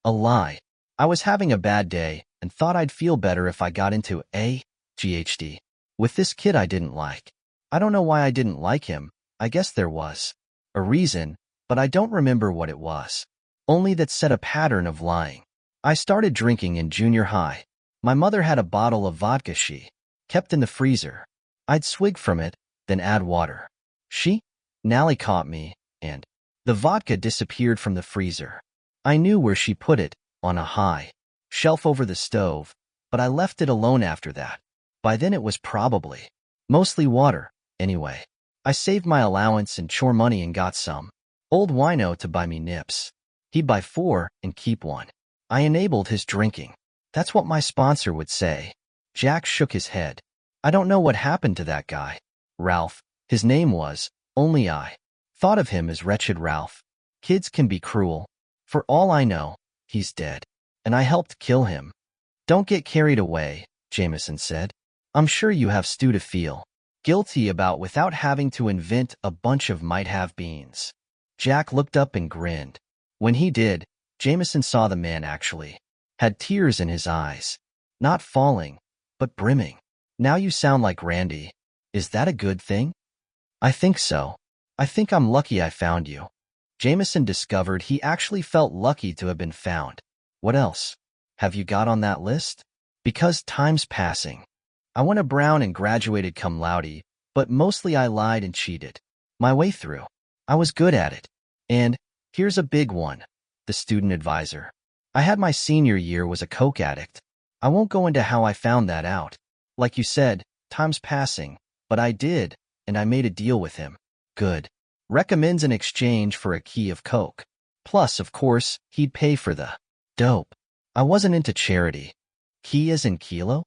S1: A lie. I was having a bad day and thought I'd feel better if I got into a GHD with this kid I didn't like. I don't know why I didn't like him. I guess there was a reason, but I don't remember what it was. Only that set a pattern of lying. I started drinking in junior high. My mother had a bottle of vodka she kept in the freezer. I'd swig from it, then add water. She Nally caught me, and the vodka disappeared from the freezer. I knew where she put it, on a high shelf over the stove, but I left it alone after that. By then it was probably mostly water, anyway. I saved my allowance and chore money and got some old wino to buy me nips. He'd buy 4 and keep 1. I enabled his drinking. That's what my sponsor would say. Jack shook his head. I don't know what happened to that guy. Ralph, his name was, only I thought of him as wretched Ralph. Kids can be cruel. For all I know, he's dead. And I helped kill him. Don't get carried away, Jameson said. I'm sure you have stew to feel guilty about without having to invent a bunch of might-have beans. Jack looked up and grinned. When he did, Jameson saw the man actually had tears in his eyes. Not falling, but brimming. Now you sound like Randy. Is that a good thing? I think so. I think I'm lucky I found you. Jameson discovered he actually felt lucky to have been found. What else have you got on that list? Because time's passing. I went a Brown and graduated cum laude, but mostly I lied and cheated my way through. I was good at it. And here's a big one, the student advisor. I had my senior year was a coke addict. I won't go into how I found that out. Like you said, time's passing, but I did, and I made a deal with him. Good. Recommends an exchange for a key of coke. Plus, of course, he'd pay for the dope. I wasn't into charity. Key as in kilo?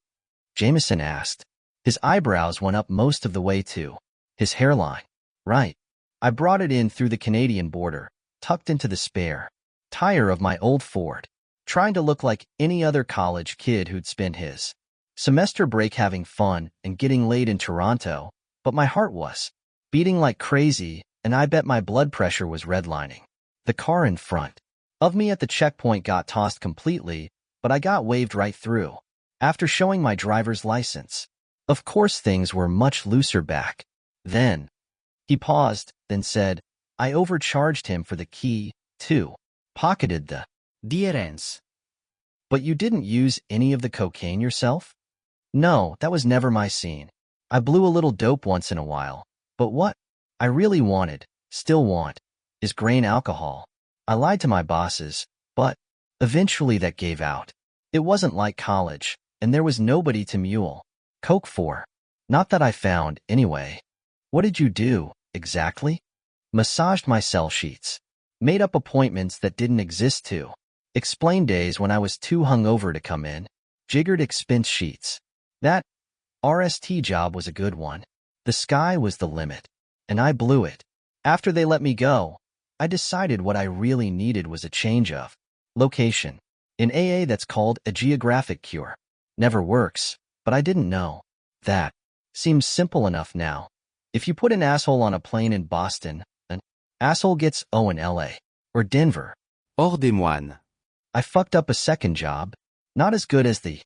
S1: Jameson asked. His eyebrows went up most of the way to his hairline. Right. I brought it in through the Canadian border, tucked into the spare tire of my old Ford, trying to look like any other college kid who'd spent his semester break having fun and getting laid in Toronto, but my heart was beating like crazy, and I bet my blood pressure was redlining. The car in front of me at the checkpoint got tossed completely, but I got waved right through. After showing my driver's license. Of course things were much looser back then. He paused, then said, I overcharged him for the key, too. Pocketed the
S2: Dierens.
S1: But you didn't use any of the cocaine yourself? No, that was never my scene. I blew a little dope once in a while. But what I really wanted, still want, is grain alcohol. I lied to my bosses, but eventually that gave out. It wasn't like college, and there was nobody to mule coke for. Not that I found, anyway. What did you do, exactly? Massaged my cell sheets. Made up appointments that didn't exist to. Explained days when I was too hungover to come in. Jiggered expense sheets. That RST job was a good one. The sky was the limit. And I blew it. After they let me go, I decided what I really needed was a change of location. In AA that's called a geographic cure. Never works, but I didn't know. That seems simple enough now. If you put an asshole on a plane in Boston, an asshole gets O in LA. Or Denver.
S2: Hors des moines.
S1: I fucked up a second job. Not as good as the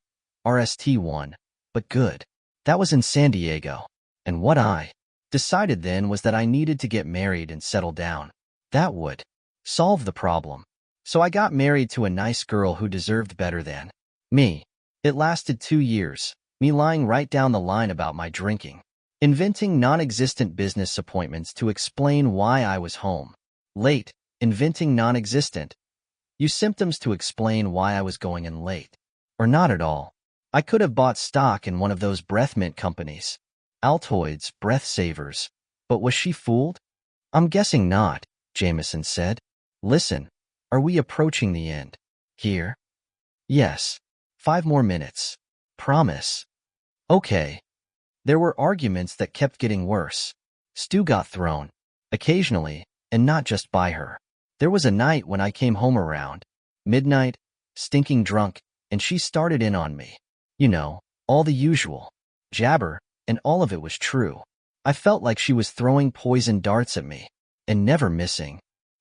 S1: RST one, but good. That was in San Diego. And what I decided then was that I needed to get married and settle down. That would solve the problem. So I got married to a nice girl who deserved better than me. It lasted 2 years, me lying right down the line about my drinking, inventing non-existent business appointments to explain why I was home late, inventing non-existent symptoms to explain why I was going in late. Or not at all. I could have bought stock in one of those breath mint companies. Altoids, breath savers. But was she fooled? I'm guessing not, Jameson said. Listen, are we approaching the end here? Yes. 5 more minutes. Promise. Okay. There were arguments that kept getting worse. Stew got thrown occasionally, and not just by her. There was a night when I came home around midnight, stinking drunk, and she started in on me. You know, all the usual. Jabber, and all of it was true. I felt like she was throwing poison darts at me, and never missing.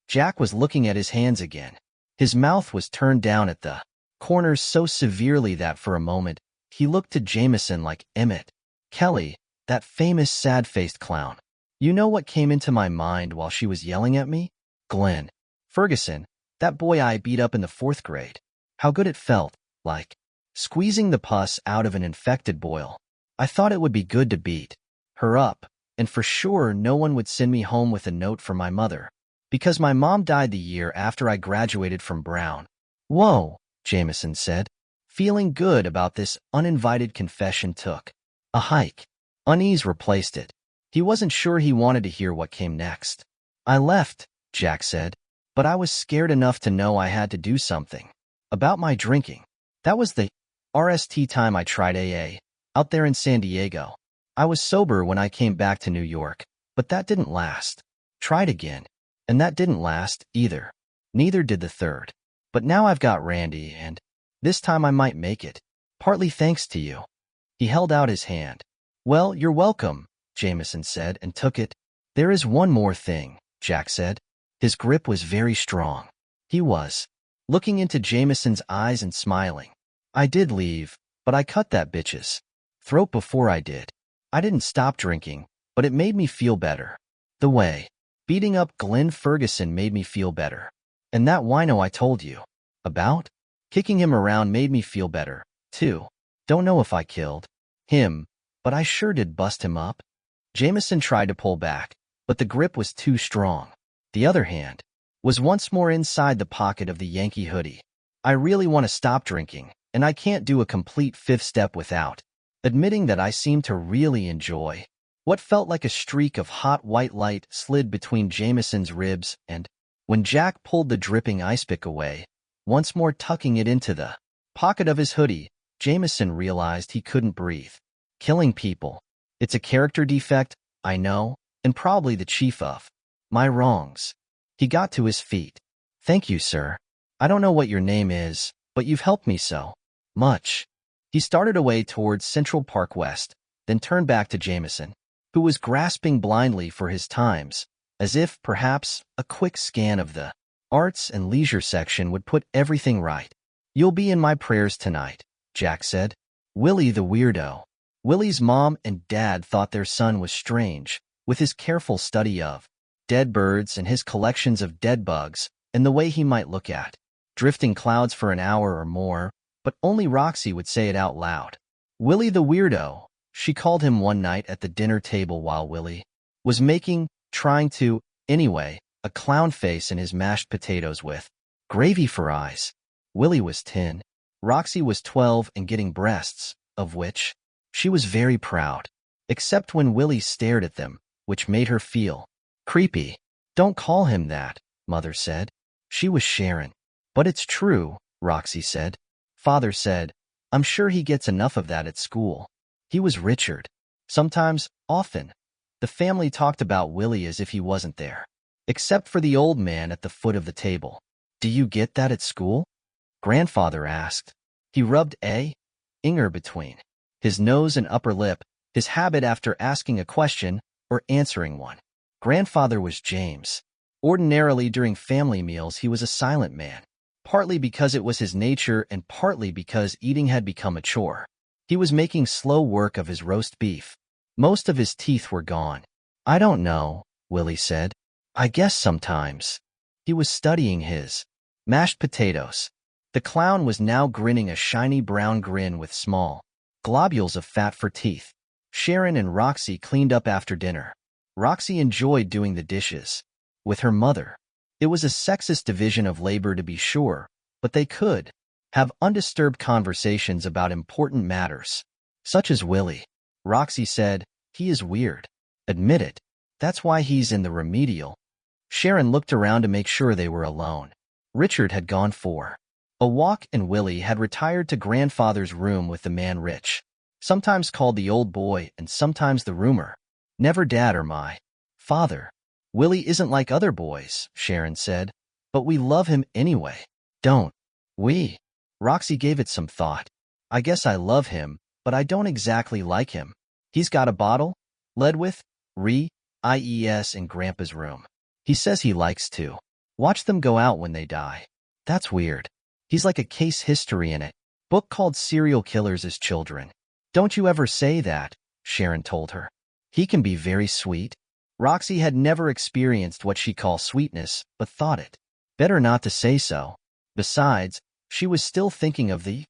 S1: Jack was looking at his hands again. His mouth was turned down at the corners so severely that for a moment, he looked to Jameson like Emmett Kelly, that famous sad-faced clown. You know what came into my mind while she was yelling at me? Glenn Ferguson, that boy I beat up in the 4th grade. How good it felt, like squeezing the pus out of an infected boil. I thought it would be good to beat her up, and for sure no one would send me home with a note from my mother, because my mom died the year after I graduated from Brown. Whoa, Jameson said. Feeling good about this uninvited confession took a hike. Unease replaced it. He wasn't sure he wanted to hear what came next. I left, Jack said, but I was scared enough to know I had to do something about my drinking. That was the RST time I tried AA, out there in San Diego. I was sober when I came back to New York, but that didn't last. Tried again, and that didn't last either. Neither did the third. But now I've got Randy, and this time I might make it, partly thanks to you. He held out his hand. Well, you're welcome, Jameson said, and took it. There is one more thing, Jack said. His grip was very strong. He was looking into Jameson's eyes and smiling. I did leave, but I cut that bitch's throat before I did. I didn't stop drinking, but it made me feel better. The way beating up Glenn Ferguson made me feel better. And that wino I told you about, kicking him around made me feel better, too. Don't know if I killed him, but I sure did bust him up. Jameson tried to pull back, but the grip was too strong. The other hand was once more inside the pocket of the Yankee hoodie. I really want to stop drinking, and I can't do a complete 5th step without admitting that I seem to really enjoy. What felt like a streak of hot white light slid between Jameson's ribs, and when Jack pulled the dripping ice pick away, once more tucking it into the pocket of his hoodie, Jameson realized he couldn't breathe. Killing people. It's a character defect, I know, and probably the chief of my wrongs. He got to his feet. Thank you, sir. I don't know what your name is, but you've helped me so much. He started away towards Central Park West, then turned back to Jameson, who was grasping blindly for his times, as if, perhaps, a quick scan of the arts and leisure section would put everything right. You'll be in my prayers tonight, Jack said. Willie the weirdo. Willie's mom and dad thought their son was strange, with his careful study of dead birds and his collections of dead bugs, and the way he might look at drifting clouds for an hour or more, but only Roxy would say it out loud. Willie the weirdo, she called him one night at the dinner table while Willie was trying to, anyway, a clown face in his mashed potatoes with gravy for eyes. Willie was 10. Roxy was 12 and getting breasts, of which she was very proud, except when Willie stared at them, which made her feel creepy. Don't call him that, Mother said. She was Sharon. But it's true, Roxy said. Father said, I'm sure he gets enough of that at school. He was Richard. Sometimes, often, the family talked about Willie as if he wasn't there, except for the old man at the foot of the table. Do you get that at school? Grandfather asked. He rubbed a finger between his nose and upper lip, his habit after asking a question or answering one. Grandfather was James. Ordinarily during family meals he was a silent man, partly because it was his nature and partly because eating had become a chore. He was making slow work of his roast beef. Most of his teeth were gone. I don't know, Willie said. I guess sometimes. He was studying his mashed potatoes. The clown was now grinning a shiny brown grin with small globules of fat for teeth. Sharon and Roxy cleaned up after dinner. Roxy enjoyed doing the dishes with her mother. It was a sexist division of labor to be sure, but they could have undisturbed conversations about important matters, such as Willie. Roxy said, he is weird. Admit it. That's why he's in the remedial. Sharon looked around to make sure they were alone. Richard had gone for a walk and Willie had retired to grandfather's room with the man Rich, sometimes called the old boy and sometimes the rumor. Never dad or my father. Willie isn't like other boys, Sharon said, but we love him anyway. Don't we? Roxy gave it some thought. I guess I love him, but I don't exactly like him. He's got a bottle, led with, IES in Grandpa's room. He says he likes to watch them go out when they die. That's weird. He's like a case history in it. Book called Serial Killers as Children. Don't you ever say that, Sharon told her. He can be very sweet. Roxy had never experienced what she called sweetness, but thought it better not to say so. Besides, she was still thinking of the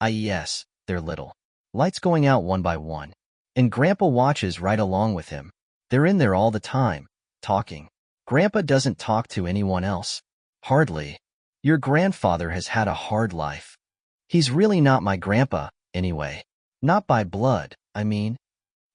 S1: IES, their little lights going out one by one. And Grandpa watches right along with him. They're in there all the time, talking. Grandpa doesn't talk to anyone else. Hardly. Your grandfather has had a hard life. He's really not my grandpa, anyway. Not by blood, I mean.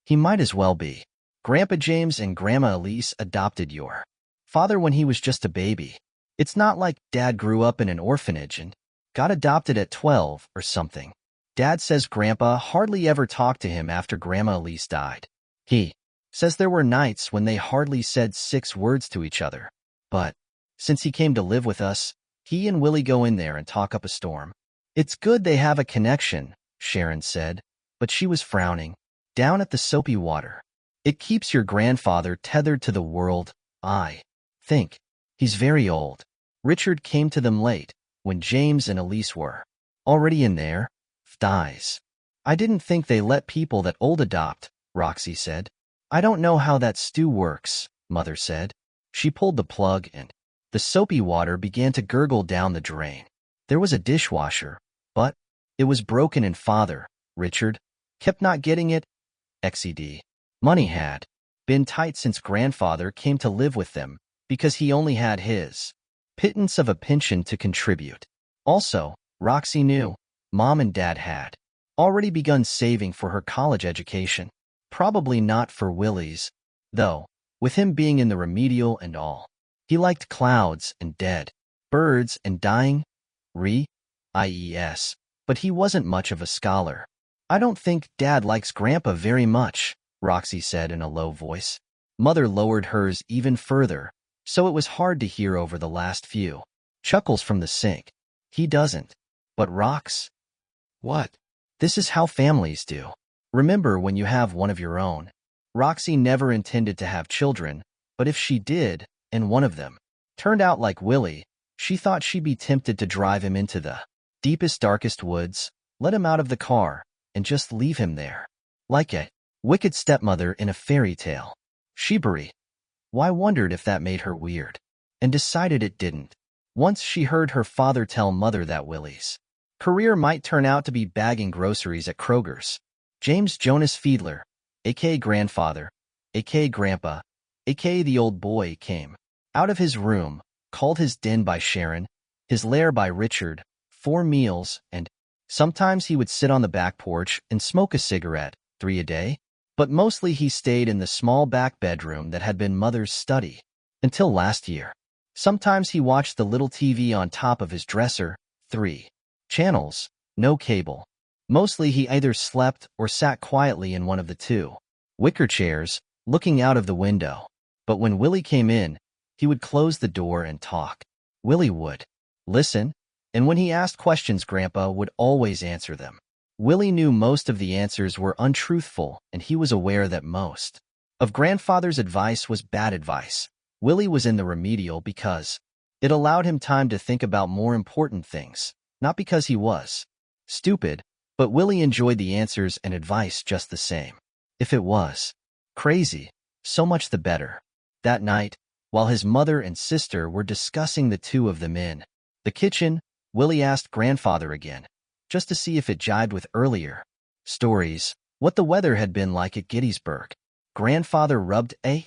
S1: He might as well be. Grandpa James and Grandma Elise adopted your father when he was just a baby. It's not like Dad grew up in an orphanage and got adopted at 12 or something. Dad says Grandpa hardly ever talked to him after Grandma Elise died. He says there were nights when they hardly said 6 words to each other. But since he came to live with us, he and Willie go in there and talk up a storm. It's good they have a connection, Sharon said, but she was frowning down at the soapy water. It keeps your grandfather tethered to the world, I think. He's very old. Richard came to them late, when James and Elise were already in there. Dies. I didn't think they let people that old adopt, Roxy said. I don't know how that stew works, Mother said. She pulled the plug and the soapy water began to gurgle down the drain. There was a dishwasher, but it was broken and Father, Richard, kept not getting it. XED. Money had been tight since Grandfather came to live with them because he only had his pittance of a pension to contribute. Also, Roxy knew Mom and Dad had already begun saving for her college education. Probably not for Willie's, though, with him being in the remedial and all. He liked clouds and dead birds and dying IES, but he wasn't much of a scholar. I don't think Dad likes Grandpa very much, Roxy said in a low voice. Mother lowered hers even further, so it was hard to hear over the last few chuckles from the sink. He doesn't. But Rox? What? This is how families do. Remember when you have one of your own. Roxy never intended to have children, but if she did, and one of them turned out like Willie, she thought she'd be tempted to drive him into the deepest, darkest woods, let him out of the car, and just leave him there. Like a wicked stepmother in a fairy tale. Sheebury. Why wondered if that made her weird, and decided it didn't. Once she heard her father tell Mother that Willie's career might turn out to be bagging groceries at Kroger's. James Jonas Fiedler, a.k.a. Grandfather, a.k.a. Grandpa, a.k.a. the old boy, came out of his room, called his den by Sharon, his lair by Richard, 4 meals, and sometimes he would sit on the back porch and smoke a cigarette, 3 a day, but mostly he stayed in the small back bedroom that had been Mother's study until last year. Sometimes he watched the little TV on top of his dresser, 3 channels, no cable. Mostly he either slept or sat quietly in one of the 2 wicker chairs, looking out of the window. But when Willie came in, he would close the door and talk. Willie would listen, and when he asked questions, Grandpa would always answer them. Willie knew most of the answers were untruthful, and he was aware that most of Grandfather's advice was bad advice. Willie was in the remedial because it allowed him time to think about more important things. Not because he was stupid, but Willie enjoyed the answers and advice just the same. If it was crazy, so much the better. That night, while his mother and sister were discussing the 2 of them in the kitchen, Willie asked Grandfather again, just to see if it jibed with earlier stories, what the weather had been like at Gettysburg. Grandfather rubbed a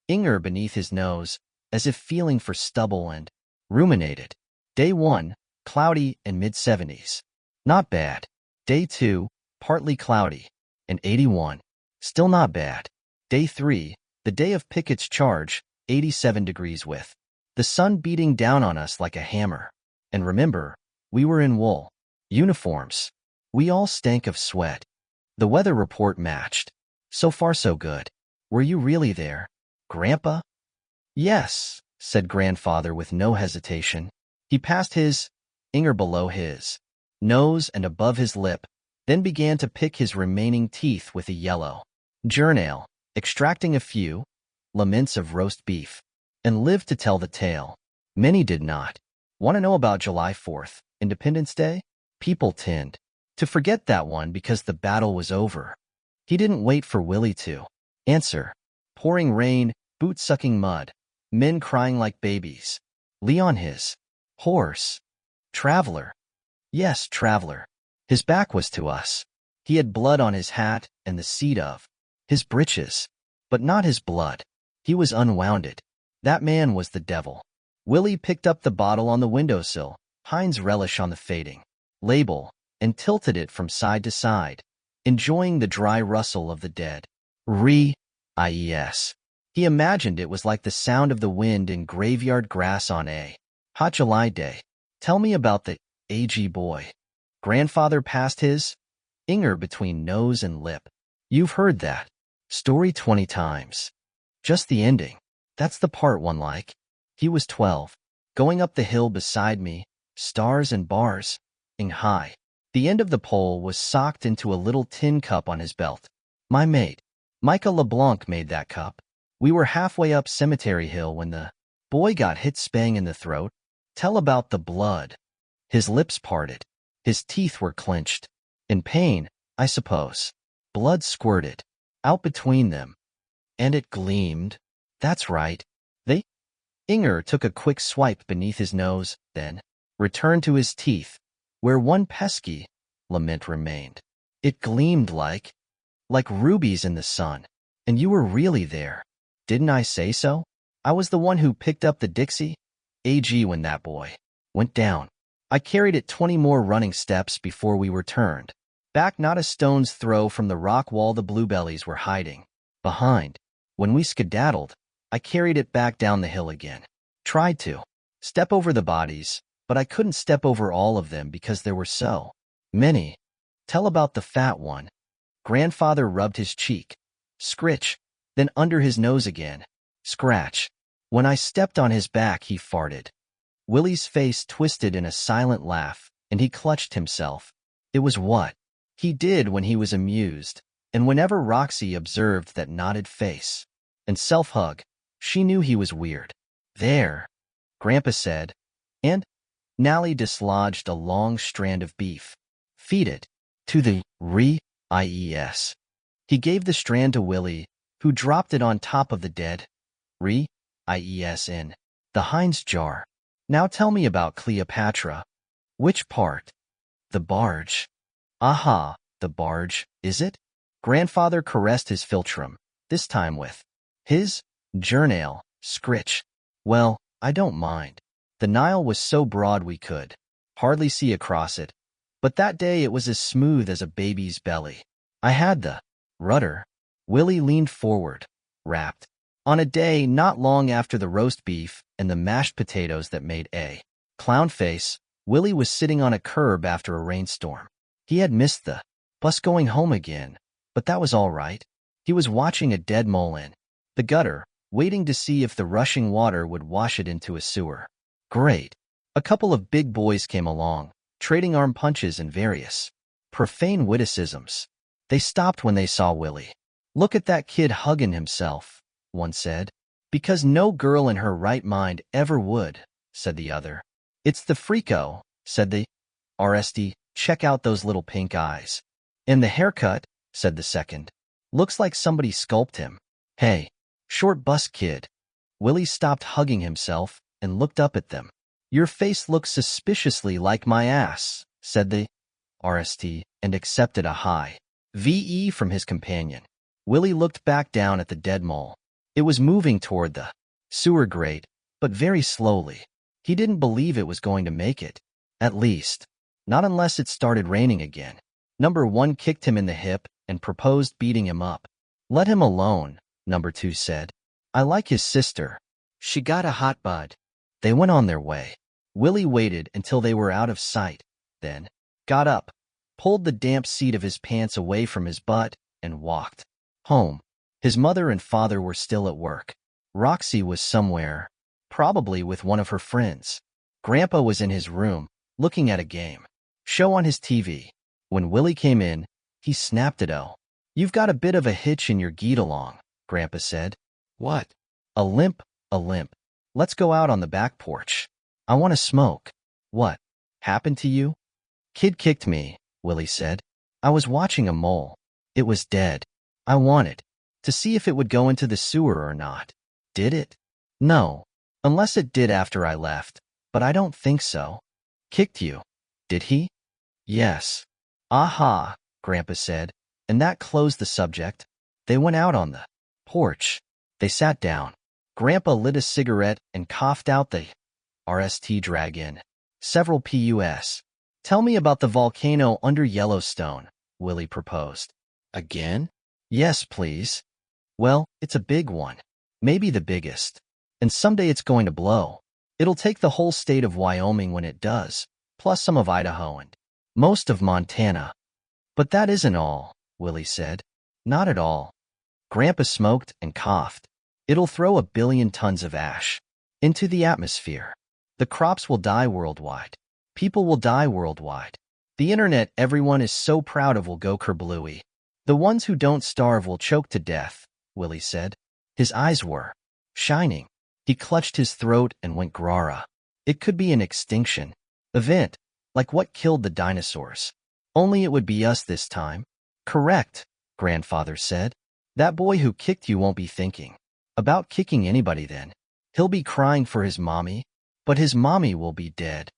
S1: finger beneath his nose, as if feeling for stubble, and ruminated. Day 1, cloudy and mid-70s. Not bad. Day 2, partly cloudy, and 81. Still not bad. Day 3, the day of Pickett's charge, 87 degrees with the sun beating down on us like a hammer. And remember, we were in wool uniforms. We all stank of sweat. The weather report matched. So far so good. Were you really there? Grandpa? Yes, said grandfather with no hesitation. He passed his finger below his nose and above his lip, then began to pick his remaining teeth with a yellow journal, extracting a few laments of roast beef, and lived to tell the tale. Many did not. Want to know about July 4th, Independence Day? People tend to forget that one because the battle was over. He didn't wait for Willie to answer. Pouring rain, boot-sucking mud, men crying like babies. Leon his horse. Traveler. Yes, traveler. His back was to us. He had blood on his hat and the seat of his breeches, but not his blood. He was unwounded. That man was the devil. Willie picked up the bottle on the windowsill, Heinz Relish on the fading label, and tilted it from side to side, enjoying the dry rustle of the dead ies. He imagined it was like the sound of the wind in graveyard grass on a hot July day. Tell me about the AG boy. Grandfather passed his finger between nose and lip. You've heard that story 20 times. Just the ending. That's the part one like. He was 12. Going up the hill beside me, stars and bars, ing high. The end of the pole was socked into a little tin cup on his belt. My mate, Micah LeBlanc, made that cup. We were halfway up Cemetery Hill when the boy got hit spang in the throat. Tell about the blood. His lips parted. His teeth were clenched. In pain, I suppose. Blood squirted out between them. And it gleamed. That's right. The Inger took a quick swipe beneath his nose, then returned to his teeth, where one pesky lament remained. It gleamed like rubies in the sun. And you were really there. Didn't I say so? I was the one who picked up the Dixie AG when that boy went down. I carried it 20 more running steps before we were turned back, not a stone's throw from the rock wall the bluebellies were hiding behind. When we skedaddled, I carried it back down the hill again. Tried to step over the bodies, but I couldn't step over all of them because there were so many. Tell about the fat one. Grandfather rubbed his cheek. Scritch, then under his nose again. Scratch. When I stepped on his back, he farted. Willie's face twisted in a silent laugh, and he clutched himself. It was what he did when he was amused, and whenever Roxy observed that knotted face and self-hug, she knew he was weird. There, Grandpa said, and Nally dislodged a long strand of beef. Feed it to the ies. He gave the strand to Willie, who dropped it on top of the dead ies in the Heinz jar. Now tell me about Cleopatra. Which part? The barge. Aha, the barge, is it? Grandfather caressed his philtrum, this time with his journal, Scritch. Well, I don't mind. The Nile was so broad we could hardly see across it, but that day it was as smooth as a baby's belly. I had the rudder. Willie leaned forward, rapt. On a day not long after the roast beef and the mashed potatoes that made a clown face, Willie was sitting on a curb after a rainstorm. He had missed the bus going home again, but that was all right. He was watching a dead mole in the gutter, waiting to see if the rushing water would wash it into a sewer. Great. A couple of big boys came along, trading arm punches and various profane witticisms. They stopped when they saw Willie. Look at that kid hugging himself, one said. Because no girl in her right mind ever would, said the other. It's the freako, said the RSD. Check out those little pink eyes. And the haircut, said the second. Looks like somebody sculpted him. Hey, short bus kid. Willie stopped hugging himself and looked up at them. Your face looks suspiciously like my ass, said the RST, and accepted a high VE from his companion. Willie looked back down at the dead mole. It was moving toward the sewer grate, but very slowly. He didn't believe it was going to make it. At least, not unless it started raining again. Number 1 kicked him in the hip and proposed beating him up. Let him alone, Number 2 said. I like his sister. She got a hot bud. They went on their way. Willie waited until they were out of sight, then got up, pulled the damp seat of his pants away from his butt, and walked home. His mother and father were still at work. Roxy was somewhere, probably with one of her friends. Grandpa was in his room, looking at a game show on his TV. When Willie came in, he snapped at "Oh, you've got a bit of a hitch in your get-along," Grandpa said.
S2: What?
S1: "A limp, a limp. Let's go out on the back porch. I want to smoke." "What happened to you?" "Kid kicked me," Willie said. "I was watching a mole. It was dead. I wanted to see if it would go into the sewer or not." "Did it?" "No. Unless it did after I left. But I don't think so." "Kicked you? Did he?" "Yes." "Aha," Grandpa said, and that closed the subject. They went out on the porch. They sat down. Grandpa lit a cigarette and coughed out the RST drag in several pus. "Tell me about the volcano under Yellowstone," Willie proposed.
S2: Again?
S1: "Yes, please." "Well, it's a big one. Maybe the biggest. And someday it's going to blow. It'll take the whole state of Wyoming when it does, plus some of Idaho and most of Montana." "But that isn't all," Willie said. "Not at all." Grandpa smoked and coughed. "It'll throw 1 billion tons of ash into the atmosphere. The crops will die worldwide. People will die worldwide. The internet everyone is so proud of will go kerblooey. The ones who don't starve will choke to death," Willie said. His eyes were shining. He clutched his throat and went grara. "It could be an extinction event, like what killed the dinosaurs. Only it would be us this time." "Correct," Grandfather said. "That boy who kicked you won't be thinking about kicking anybody then. He'll be crying for his mommy, but his mommy will be dead."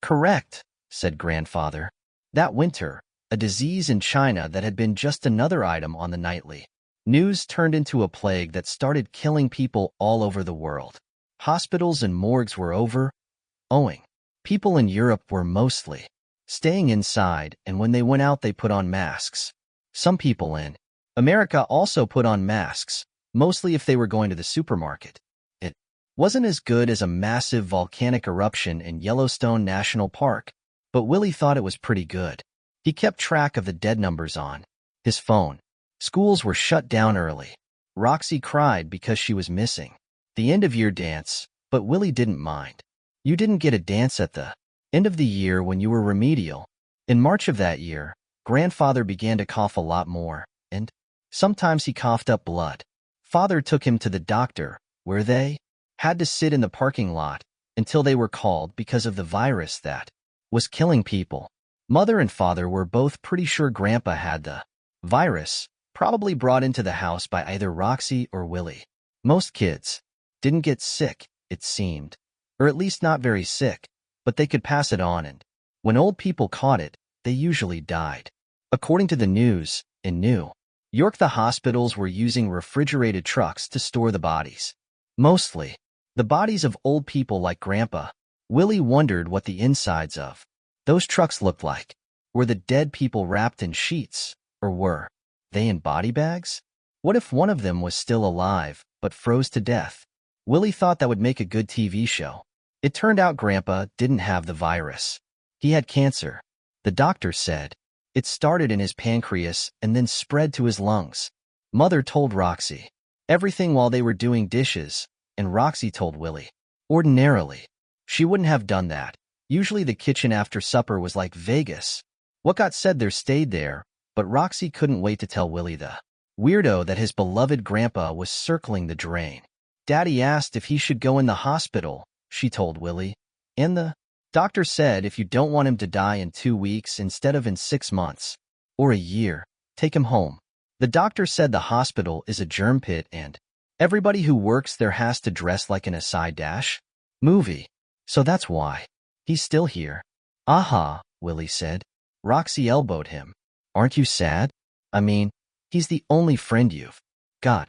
S1: "Correct," said Grandfather. That winter, a disease in China that had been just another item on the nightly news turned into a plague that started killing people all over the world. Hospitals and morgues were overflowing. People in Europe were mostly staying inside, and when they went out they put on masks. Some people in America also put on masks, mostly if they were going to the supermarket. It wasn't as good as a massive volcanic eruption in Yellowstone National Park, but Willie thought it was pretty good. He kept track of the dead numbers on his phone. Schools were shut down early. Roxy cried because she was missing the end-of-year dance, but Willie didn't mind. You didn't get a dance at the end of the year when you were remedial. In March of that year, Grandfather began to cough a lot more, and sometimes he coughed up blood. Father took him to the doctor, where they had to sit in the parking lot until they were called because of the virus that was killing people. Mother and Father were both pretty sure Grandpa had the virus, probably brought into the house by either Roxy or Willie. Most kids didn't get sick, it seemed, or at least not very sick, but they could pass it on, and when old people caught it, they usually died. According to the news, in New York, the hospitals were using refrigerated trucks to store the bodies. Mostly the bodies of old people like Grandpa. Willie wondered what the insides of those trucks looked like. Were the dead people wrapped in sheets, or were they in body bags? What if one of them was still alive, but froze to death? Willie thought that would make a good TV show. It turned out Grandpa didn't have the virus. He had cancer. The doctor said it started in his pancreas and then spread to his lungs. Mother told Roxy everything while they were doing dishes, and Roxy told Willie. Ordinarily, she wouldn't have done that. Usually the kitchen after supper was like Vegas. What got said there stayed there, but Roxy couldn't wait to tell Willie the weirdo that his beloved Grandpa was circling the drain. Daddy asked if he should go in the hospital, she told Willie, and the doctor said if you don't want him to die in 2 weeks instead of in 6 months or a year, take him home. The doctor said the hospital is a germ pit and everybody who works there has to dress like an acai dash movie. So that's why he's still here. Aha, Willie said. Roxy elbowed him. Aren't you sad? I mean, he's the only friend you've got,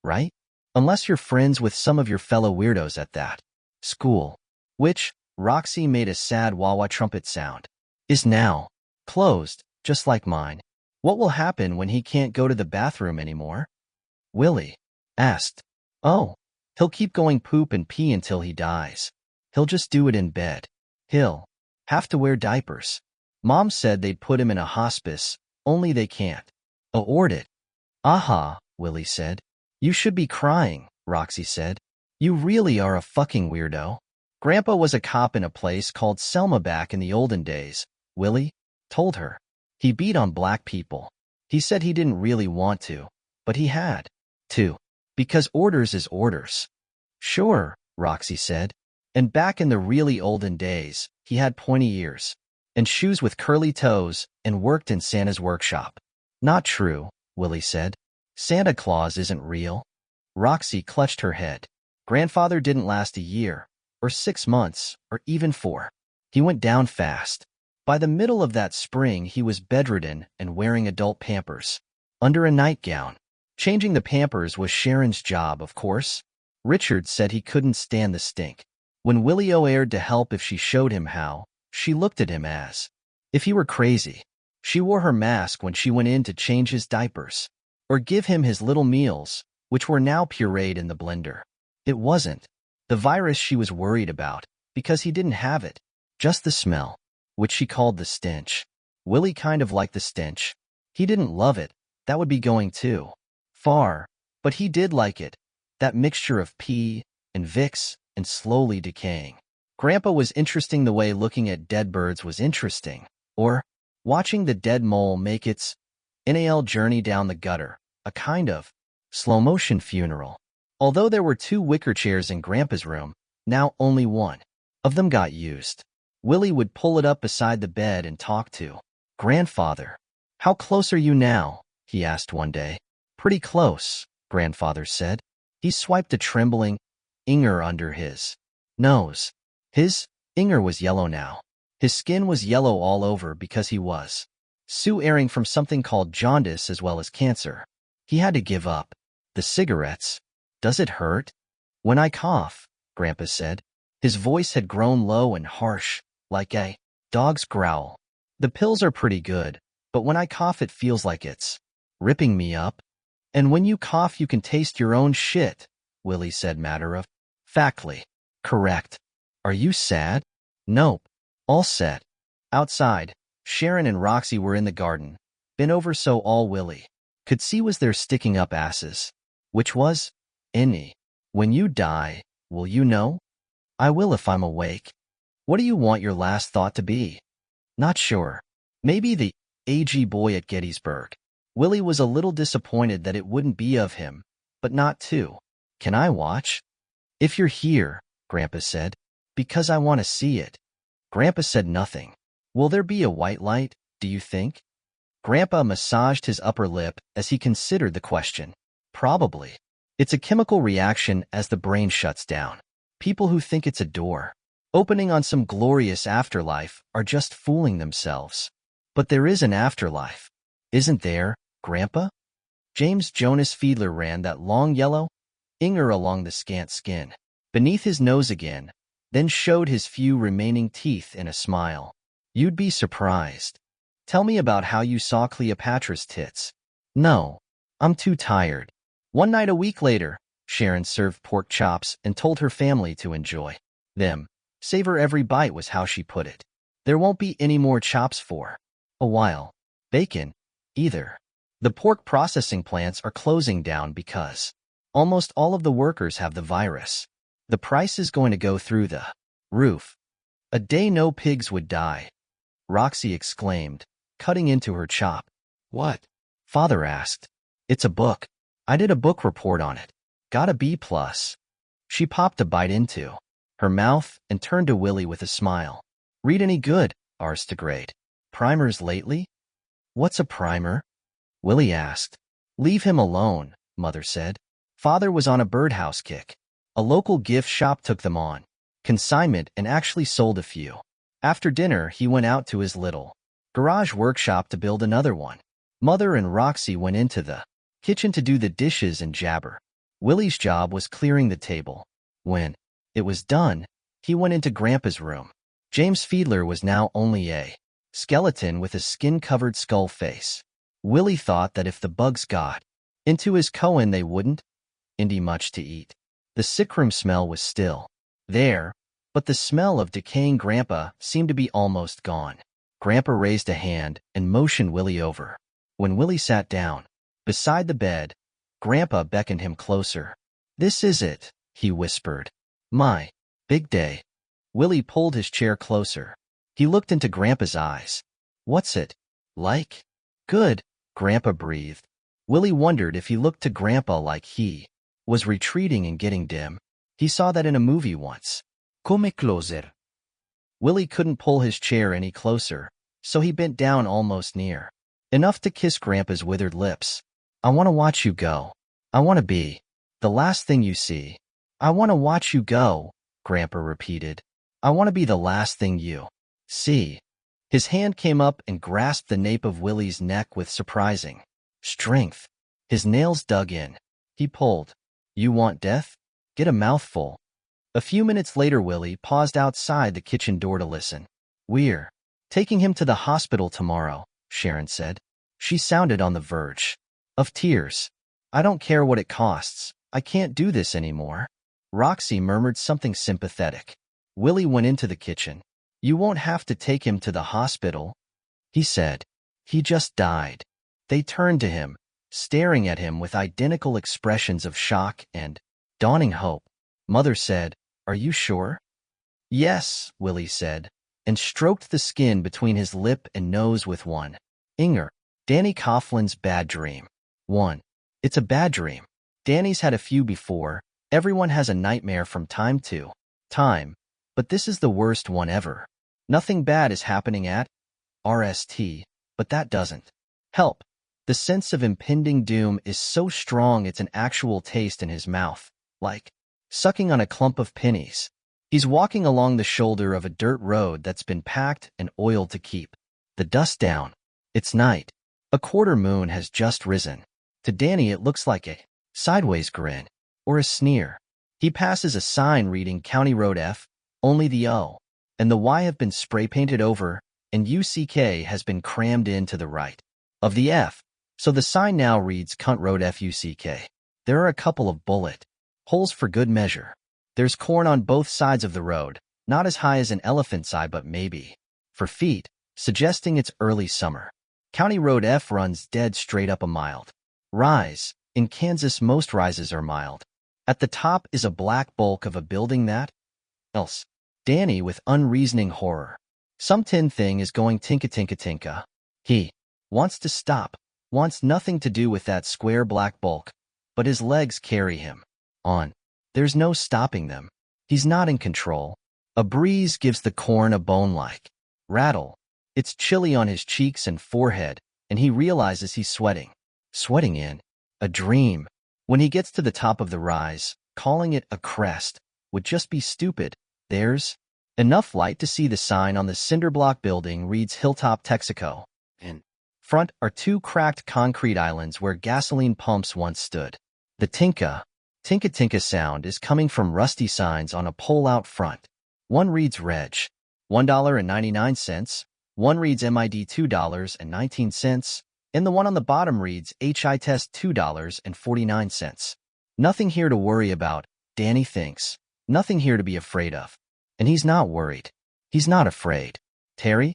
S1: right? Unless you're friends with some of your fellow weirdos at that school, which, Roxy made a sad wah-wah trumpet sound, is now closed, just like mine. What will happen when he can't go to the bathroom anymore? Willie asked. Oh, he'll keep going poop and pee until he dies. He'll just do it in bed. He'll have to wear diapers. Mom said they'd put him in a hospice, only they can't afford it. Aha, Willie said. You should be crying, Roxy said. You really are a fucking weirdo. Grandpa was a cop in a place called Selma back in the olden days, Willie told her. He beat on black people. He said he didn't really want to, but he had to, because orders is orders. Sure, Roxy said. And back in the really olden days, he had pointy ears and shoes with curly toes and worked in Santa's workshop. Not true, Willie said. Santa Claus isn't real. Roxy clutched her head. Grandfather didn't last a year, or 6 months, or even 4. He went down fast. By the middle of that spring, he was bedridden and wearing adult Pampers. Under a nightgown. Changing the Pampers was Sharon's job, of course. Richard said he couldn't stand the stink. When Willie offered to help if she showed him how, she looked at him as if he were crazy. She wore her mask when she went in to change his diapers, or give him his little meals, which were now pureed in the blender. It wasn't the virus she was worried about, because he didn't have it, just the smell, which she called the stench. Willie kind of liked the stench. He didn't love it, that would be going too far, but he did like it, that mixture of pee and Vicks and slowly decaying. Grandpa was interesting the way looking at dead birds was interesting, or watching the dead mole make its NAL journey down the gutter, a kind of slow-motion funeral. Although there were 2 wicker chairs in Grandpa's room, now only one of them got used. Willie would pull it up beside the bed and talk to Grandfather. How close are you now? He asked one day. Pretty close, Grandfather said. He swiped a trembling finger under his nose. His finger was yellow now. His skin was yellow all over because he was suffering from something called jaundice as well as cancer. He had to give up the cigarettes. Does it hurt? When I cough, Grandpa said. His voice had grown low and harsh, like a dog's growl. The pills are pretty good, but when I cough it feels like it's ripping me up. And when you cough you can taste your own shit, Willie said matter-of-factly. Correct. Are you sad? Nope. All set. Outside, Sharon and Roxy were in the garden, bent over so all Willie could see was their sticking up asses. Which was, any. When you die, will you know? I will if I'm awake. What do you want your last thought to be? Not sure. Maybe the AG boy at Gettysburg. Willie was a little disappointed that it wouldn't be of him, but not too. Can I watch? If you're here, Grandpa said. Because I want to see it. Grandpa said nothing. Will there be a white light, do you think? Grandpa massaged his upper lip as he considered the question. Probably. It's a chemical reaction as the brain shuts down. People who think it's a door opening on some glorious afterlife are just fooling themselves. But there is an afterlife. Isn't there, Grandpa? James Jonas Fiedler ran that long yellow finger along the scant skin, beneath his nose again, then showed his few remaining teeth in a smile. You'd be surprised. Tell me about how you saw Cleopatra's tits. No, I'm too tired. One night a week later, Sharon served pork chops and told her family to enjoy them. Savor every bite was how she put it. There won't be any more chops for a while. Bacon, either. The pork processing plants are closing down because almost all of the workers have the virus. The price is going to go through the roof. A day no pigs would die, Roxy exclaimed, cutting into her chop. What? Father asked. It's a book. I did a book report on it. Got a B+. She popped a bite into her mouth and turned to Willie with a smile. Read any good, ours to grade. Primers lately? What's a primer? Willie asked. Leave him alone, Mother said. Father was on a birdhouse kick. A local gift shop took them on consignment and actually sold a few. After dinner, he went out to his little garage workshop to build another one. Mother and Roxy went into the kitchen to do the dishes and jabber. Willie's job was clearing the table. When it was done, he went into Grandpa's room. James Fiedler was now only a skeleton with a skin-covered skull face. Willie thought that if the bugs got into his colon they wouldn't indy much to eat. The sickroom smell was still there, but the smell of decaying Grandpa seemed to be almost gone. Grandpa raised a hand and motioned Willie over. When Willie sat down beside the bed, Grandpa beckoned him closer. This is it, he whispered. My big day. Willie pulled his chair closer. He looked into Grandpa's eyes. What's it like? Good, Grandpa breathed. Willie wondered if he looked to Grandpa like he was retreating and getting dim. He saw that in a movie once.
S2: Come closer.
S1: Willie couldn't pull his chair any closer, so he bent down almost near. Enough to kiss Grandpa's withered lips. I want to watch you go. I want to be the last thing you see. I want to watch you go, Grandpa repeated. I want to be the last thing you see. His hand came up and grasped the nape of Willie's neck with surprising strength. His nails dug in. He pulled. You want death? Get a mouthful. A few minutes later, Willie paused outside the kitchen door to listen. We're taking him to the hospital tomorrow, Sharon said. She sounded on the verge of tears. I don't care what it costs. I can't do this anymore. Roxy murmured something sympathetic. Willie went into the kitchen. You won't have to take him to the hospital, he said. He just died. They turned to him, staring at him with identical expressions of shock and dawning hope. Mother said, Are you sure? Yes, Willie said, and stroked the skin between his lip and nose with one finger. Danny Coughlin's bad dream. 1. It's a bad dream. Danny's had a few before. Everyone has a nightmare from time to time, but this is the worst one ever. Nothing bad is happening at RST, but that doesn't help. The sense of impending doom is so strong it's an actual taste in his mouth, like sucking on a clump of pennies. He's walking along the shoulder of a dirt road that's been packed and oiled to keep the dust down. It's night. A quarter moon has just risen. To Danny it looks like a sideways grin or a sneer. He passes a sign reading County Road F, only the O and the Y have been spray-painted over, and UCK has been crammed in to the right of the F, so the sign now reads Cunt Road FUCK. There are a couple of bullet holes for good measure. There's corn on both sides of the road, not as high as an elephant's eye but maybe 4 feet, suggesting it's early summer. County Road F runs dead straight up a mild rise. In Kansas most rises are mild. At the top is a black bulk of a building that else. Danny with unreasoning horror. Some tin thing is going tinka-tinka-tinka. He wants to stop, wants nothing to do with that square black bulk, but his legs carry him on. There's no stopping them. He's not in control. A breeze gives the corn a bone-like rattle. It's chilly on his cheeks and forehead, and he realizes he's sweating. Sweating in a dream. When he gets to the top of the rise, calling it a crest would just be stupid. There's enough light to see the sign on the cinderblock building reads Hilltop Texaco. In front are 2 cracked concrete islands where gasoline pumps once stood. The tinka-tinka sound is coming from rusty signs on a pole out front. One reads Reg, $1.99. One reads MID $2.19, and the one on the bottom reads HI Test $2.49. Nothing here to worry about, Danny thinks. Nothing here to be afraid of. And he's not worried. He's not afraid. Terry?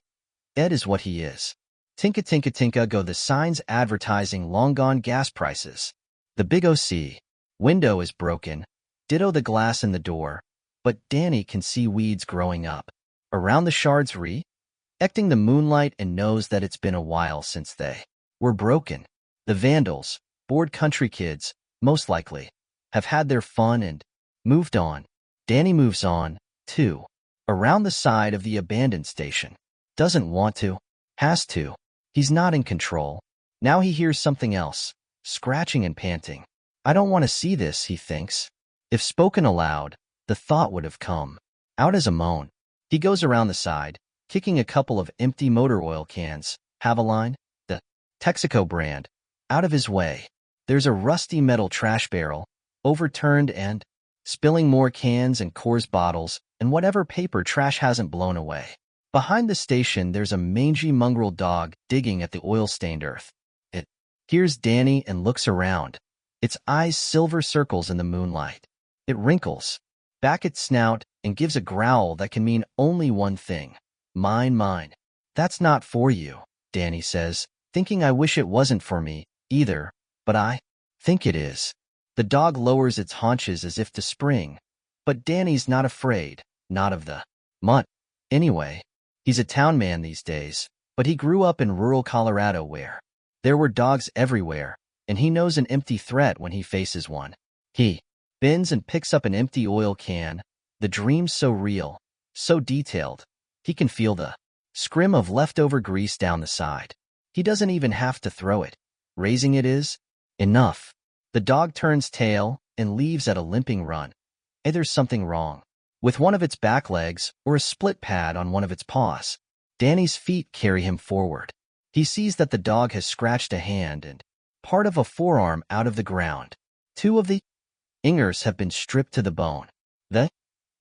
S1: Ed is what he is. Tinka-tinka-tinka go the signs advertising long-gone gas prices. The big OC window is broken. Ditto the glass in the door. But Danny can see weeds growing up around the shards reflecting the moonlight and knows that it's been a while since they were broken. The vandals, bored country kids, most likely, have had their fun and moved on. Danny moves on, too. Around the side of the abandoned station. Doesn't want to. Has to. He's not in control. Now he hears something else. Scratching and panting. I don't want to see this, he thinks. If spoken aloud, the thought would have come out as a moan. He goes around the side, kicking a couple of empty motor oil cans, Havoline, the Texaco brand, out of his way. There's a rusty metal trash barrel, overturned and spilling more cans and Coors bottles and whatever paper trash hasn't blown away. Behind the station, there's a mangy mongrel dog digging at the oil-stained earth. It hears Danny and looks around. Its eyes silver circles in the moonlight. It wrinkles back its snout and gives a growl that can mean only one thing. Mine, mine. That's not for you, Danny says, thinking I wish it wasn't for me, either, but I think it is. The dog lowers its haunches as if to spring, but Danny's not afraid, not of the mutt. Anyway, he's a town man these days, but he grew up in rural Colorado where there were dogs everywhere, and he knows an empty threat when he faces one. He bends and picks up an empty oil can, the dream so real, so detailed. He can feel the scrim of leftover grease down the side. He doesn't even have to throw it. Raising it is enough. The dog turns tail and leaves at a limping run. There's something wrong with one of its back legs or a split pad on one of its paws. Danny's feet carry him forward. He sees that the dog has scratched a hand and part of a forearm out of the ground. Two of the fingers have been stripped to the bone. The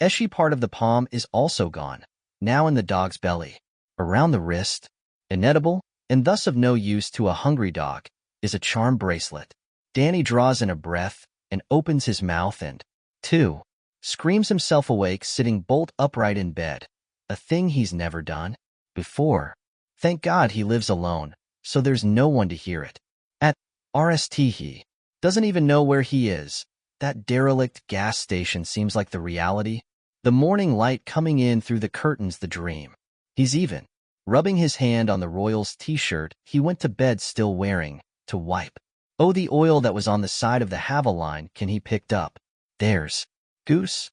S1: eshy part of the palm is also gone, now in the dog's belly. Around the wrist, inedible, and thus of no use to a hungry dog, is a charm bracelet. Danny draws in a breath and opens his mouth and, too, screams himself awake sitting bolt upright in bed, a thing he's never done before. Thank God he lives alone, so there's no one to hear it. At RST he doesn't even know where he is. That derelict gas station seems like the reality. The morning light coming in through the curtains the dream. He's even rubbing his hand on the Royals t-shirt he went to bed still wearing, to wipe. Oh, the oil that was on the side of the Haveline can he picked up. There's goose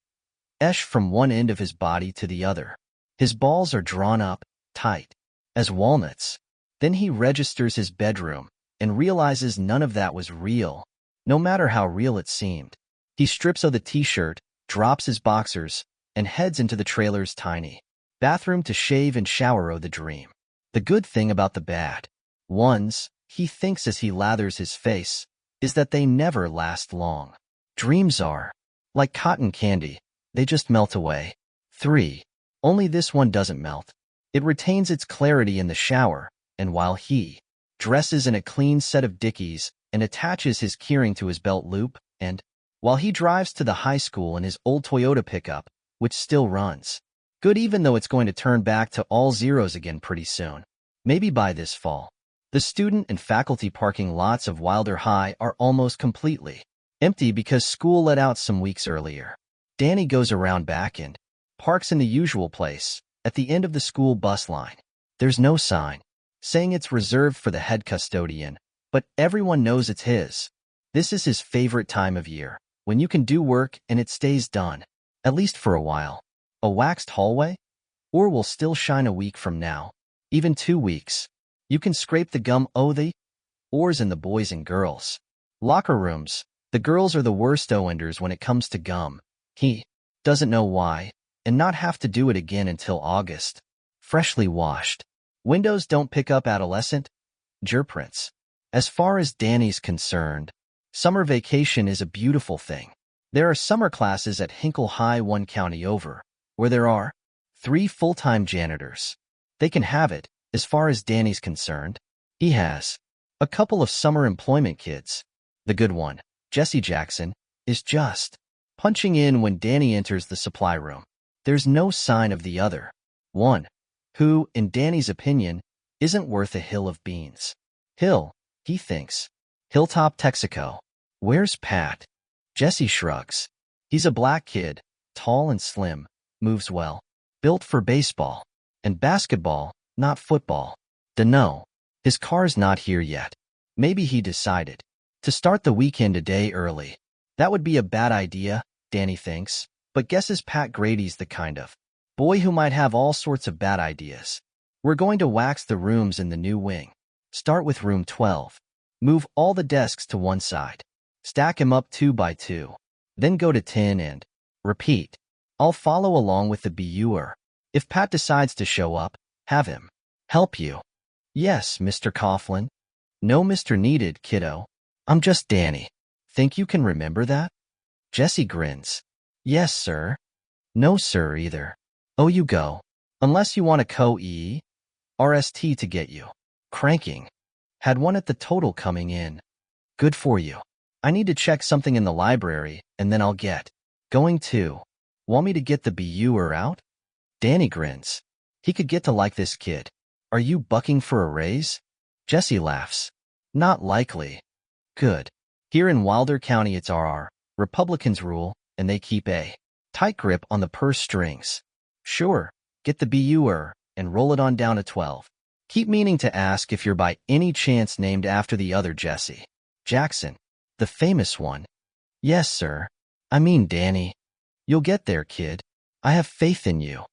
S1: esh from one end of his body to the other. His balls are drawn up, tight as walnuts. Then he registers his bedroom and realizes none of that was real, no matter how real it seemed. He strips of the t-shirt, drops his boxers, and heads into the trailer's tiny bathroom to shave and shower the dream. The good thing about the bad ones, he thinks as he lathers his face, is that they never last long. Dreams are like cotton candy, they just melt away. 3. Only this one doesn't melt. It retains its clarity in the shower, and while he dresses in a clean set of Dickies and attaches his keyring to his belt loop, and while he drives to the high school in his old Toyota pickup, which still runs good even though it's going to turn back to all zeros again pretty soon. Maybe by this fall. The student and faculty parking lots of Wilder High are almost completely empty because school let out some weeks earlier. Danny goes around back and parks in the usual place, at the end of the school bus line. There's no sign saying it's reserved for the head custodian, but everyone knows it's his. This is his favorite time of year, when you can do work and it stays done, at least for a while. A waxed hallway? Or will still shine a week from now, even 2 weeks. You can scrape the gum the oars in the boys and girls. Locker rooms. The girls are the worst oenders when it comes to gum. He doesn't know why, and not have to do it again until August. Freshly washed. Windows don't pick up adolescent gerprints. As far as Danny's concerned, summer vacation is a beautiful thing. There are summer classes at Hinkle High 1 county over, where there are 3 full-time janitors. They can have it, as far as Danny's concerned. He has a couple of summer employment kids. The good one, Jesse Jackson, is just punching in when Danny enters the supply room. There's no sign of the other one, who, in Danny's opinion, isn't worth a hill of beans. Hill, he thinks. Hilltop, Texaco. Where's Pat? Jesse shrugs. He's a black kid, tall and slim, moves well, built for baseball and basketball, not football. Dunno. His car's not here yet. Maybe he decided to start the weekend a day early. That would be a bad idea, Danny thinks, but guesses Pat Grady's the kind of boy who might have all sorts of bad ideas. We're going to wax the rooms in the new wing. Start with room 12. Move all the desks to one side. Stack 'em up 2 by 2. Then go to 10 and repeat. I'll follow along with the BUer. If Pat decides to show up, have him help you. Yes, Mr. Coughlin. No Mr. needed, kiddo. I'm just Danny. Think you can remember that? Jesse grins. Yes, sir. No, sir, either. Oh, you go. Unless you want a RST to get you cranking. Had one at the total coming in. Good for you. I need to check something in the library, and then I'll get going too. Want me to get the BUer out? Danny grins. He could get to like this kid. Are you bucking for a raise? Jesse laughs. Not likely. Good. Here in Wilder County it's RR. Republicans rule, and they keep a tight grip on the purse strings. Sure, get the BUR and roll it on down to 12. Keep meaning to ask if you're by any chance named after the other Jesse. Jackson, the famous one. Yes, sir. I mean Danny. You'll get there, kid. I have faith in you.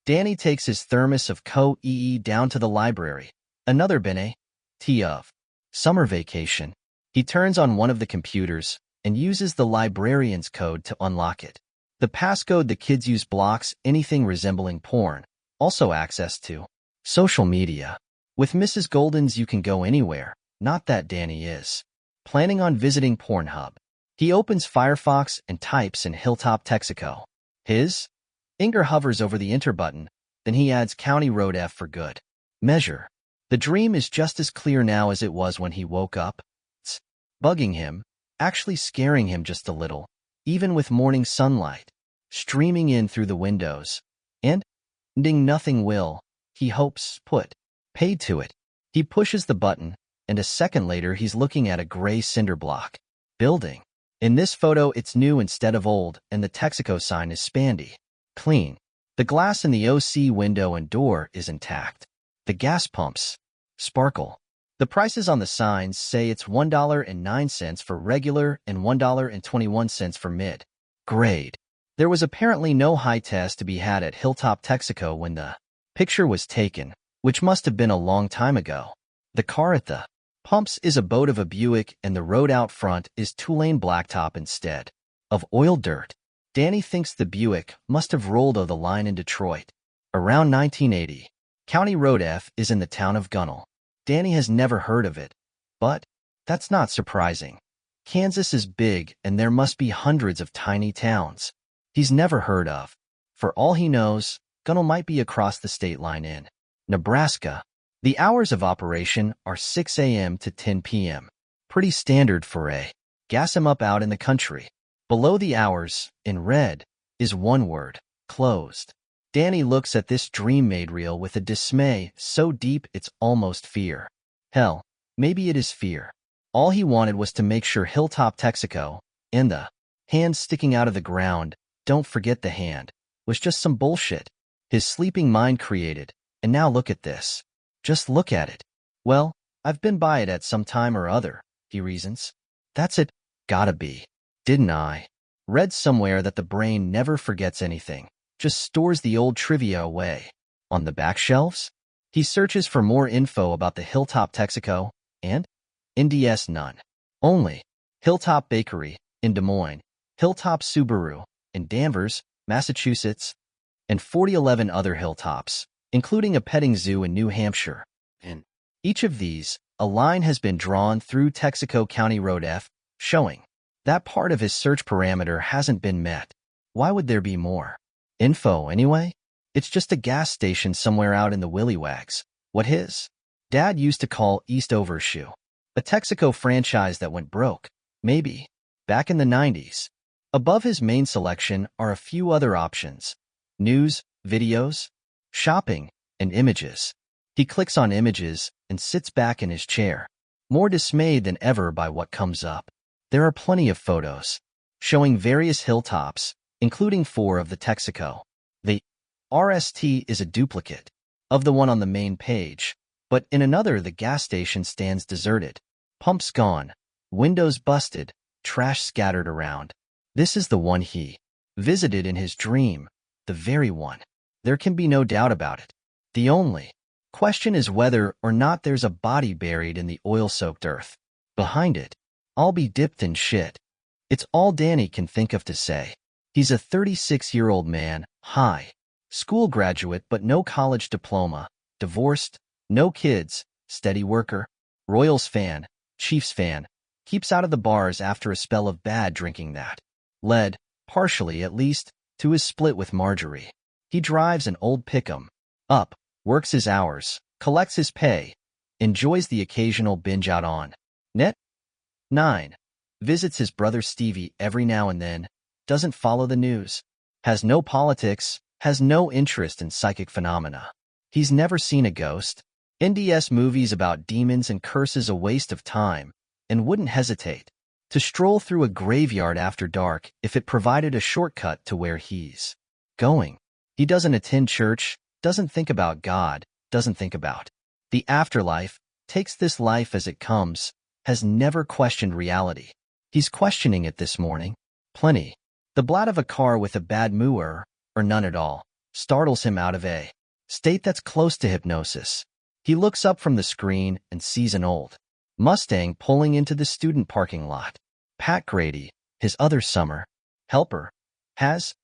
S1: Danny takes his thermos of Co-EE down to the library. Another Bene. Tea of summer vacation. He turns on one of the computers and uses the librarian's code to unlock it. The passcode the kids use blocks anything resembling porn. Also access to social media. With Mrs. Golden's you can go anywhere. Not that Danny is planning on visiting Pornhub. He opens Firefox and types in Hilltop, Texaco. His finger hovers over the enter button, then he adds County Road F for good measure. The dream is just as clear now as it was when he woke up. It's bugging him, actually scaring him just a little, even with morning sunlight streaming in through the windows. And nothing will, he hopes, put paid to it. He pushes the button, and a second later he's looking at a gray cinder block building. In this photo, it's new instead of old, and the Texaco sign is spandy clean. The glass in the OC window and door is intact. The gas pumps sparkle. The prices on the signs say it's $1.09 for regular and $1.21 for mid-grade. There was apparently no high test to be had at Hilltop, Texaco when the picture was taken, which must have been a long time ago. The car at the pumps is a boat of a Buick, and the road out front is two-lane blacktop instead of oil dirt. Danny thinks the Buick must have rolled over the line in Detroit around 1980. County Road F is in the town of Gunnell. Danny has never heard of it, but that's not surprising. Kansas is big, and there must be hundreds of tiny towns he's never heard of. For all he knows, Gunnell might be across the state line in Nebraska. The hours of operation are 6 a.m. to 10 p.m. Pretty standard for a gas 'em up out in the country. Below the hours, in red, is one word: closed. Danny looks at this dream made real with a dismay so deep it's almost fear. Hell, maybe it is fear. All he wanted was to make sure Hilltop, Texaco, and the hand sticking out of the ground, don't forget the hand, was just some bullshit his sleeping mind created. And now look at this. Just look at it. Well, I've been by it at some time or other, he reasons. That's it. Gotta be. Didn't I? Read somewhere that the brain never forgets anything, just stores the old trivia away. On the back shelves? He searches for more info about the Hilltop, Texaco, and NDS none. Only Hilltop Bakery in Des Moines, Hilltop Subaru in Danvers, Massachusetts, and 4011 other hilltops, including a petting zoo in New Hampshire. In each of these, a line has been drawn through Texaco County Road F, showing that part of his search parameter hasn't been met. Why would there be more info anyway? It's just a gas station somewhere out in the Willywags. What his dad used to call East Overshoe. A Texaco franchise that went broke, maybe, back in the 90s. Above his main selection are a few other options: news, videos, shopping, and images. He clicks on images and sits back in his chair, more dismayed than ever by what comes up. There are plenty of photos showing various hilltops, including 4 of the Texaco. The RST is a duplicate of the one on the main page, but in another the gas station stands deserted. Pumps gone, windows busted, trash scattered around. This is the one he visited in his dream, the very one. There can be no doubt about it. The only question is whether or not there's a body buried in the oil-soaked earth behind it. I'll be dipped in shit. It's all Danny can think of to say. He's a 36-year-old man, high school graduate but no college diploma, divorced, no kids, steady worker, Royals fan, Chiefs fan, keeps out of the bars after a spell of bad drinking that led, partially at least, to his split with Marjorie. He drives an old pick-em up, works his hours, collects his pay, enjoys the occasional binge out on net 9, visits his brother Stevie every now and then, doesn't follow the news, has no politics, has no interest in psychic phenomena. He's never seen a ghost. NDS movies about demons and curses a waste of time, and wouldn't hesitate to stroll through a graveyard after dark if it provided a shortcut to where he's going. He doesn't attend church, doesn't think about God, doesn't think about the afterlife, takes this life as it comes, has never questioned reality. He's questioning it this morning. Plenty. The blat of a car with a bad moor, or none at all, startles him out of a state that's close to hypnosis. He looks up from the screen and sees an old Mustang pulling into the student parking lot. Pat Grady, his other summer helper, has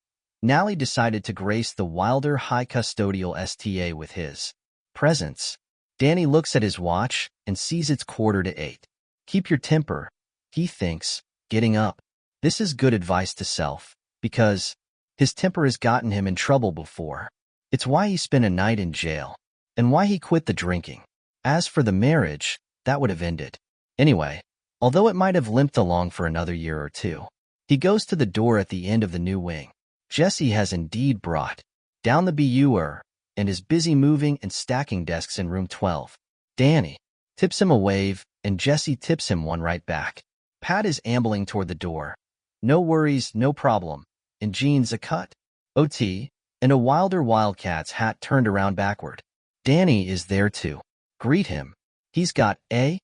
S1: now decided to grace the Wilder High Custodial STA with his presence. Danny looks at his watch and sees it's 7:45. Keep your temper, he thinks, getting up. This is good advice to self, because his temper has gotten him in trouble before. It's why he spent a night in jail, and why he quit the drinking. As for the marriage, that would have ended anyway, although it might have limped along for another year or two. He goes to the door at the end of the new wing. Jesse has indeed brought down the BUer and is busy moving and stacking desks in room 12. Danny tips him a wave, and Jesse tips him one right back. Pat is ambling toward the door. No worries, no problem. In jeans, a cut OT, and a Wilder Wildcats hat turned around backward. Danny is there to greet him. He's got a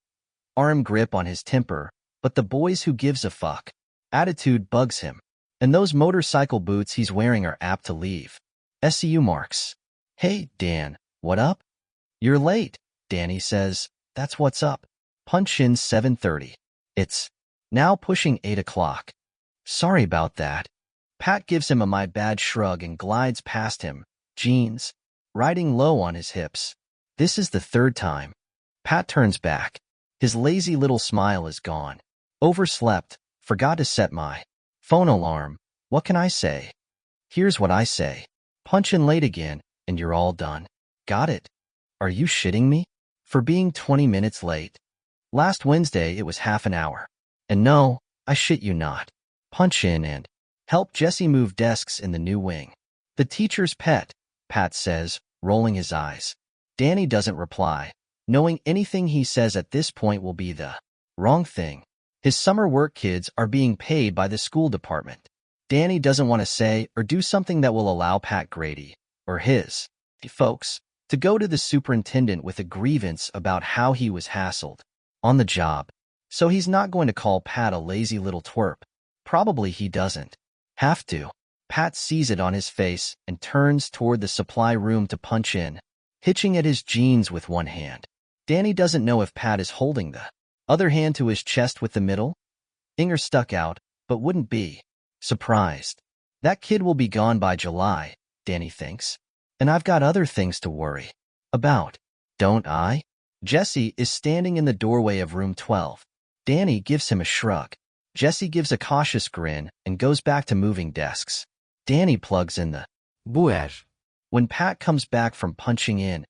S1: arm grip on his temper, but the boys who gives a fuck attitude bugs him. And those motorcycle boots he's wearing are apt to leave SCU marks. Hey, Dan, what up? You're late, Danny says. That's what's up. Punch in 7:30. It's now pushing 8 o'clock. Sorry about that. Pat gives him a my bad shrug and glides past him, jeans riding low on his hips. This is the third time. Pat turns back. His lazy little smile is gone. Overslept, forgot to set my phone alarm. What can I say? Here's what I say. Punch in late again, and you're all done. Got it? Are you shitting me? For being 20 minutes late? Last Wednesday it was half an hour. And no, I shit you not. Punch in and help Jesse move desks in the new wing. The teacher's pet, Pat says, rolling his eyes. Danny doesn't reply, knowing anything he says at this point will be the wrong thing. His summer work kids are being paid by the school department. Danny doesn't want to say or do something that will allow Pat Grady, or his folks, to go to the superintendent with a grievance about how he was hassled on the job. So he's not going to call Pat a lazy little twerp. Probably he doesn't have to. Pat sees it on his face and turns toward the supply room to punch in, hitching at his jeans with one hand. Danny doesn't know if Pat is holding the other hand to his chest with the middle finger stuck out, but wouldn't be surprised. That kid will be gone by July, Danny thinks. And I've got other things to worry about, don't I? Jesse is standing in the doorway of room 12. Danny gives him a shrug. Jesse gives a cautious grin and goes back to moving desks. Danny plugs in the
S2: Voyage.
S1: When Pat comes back from punching in,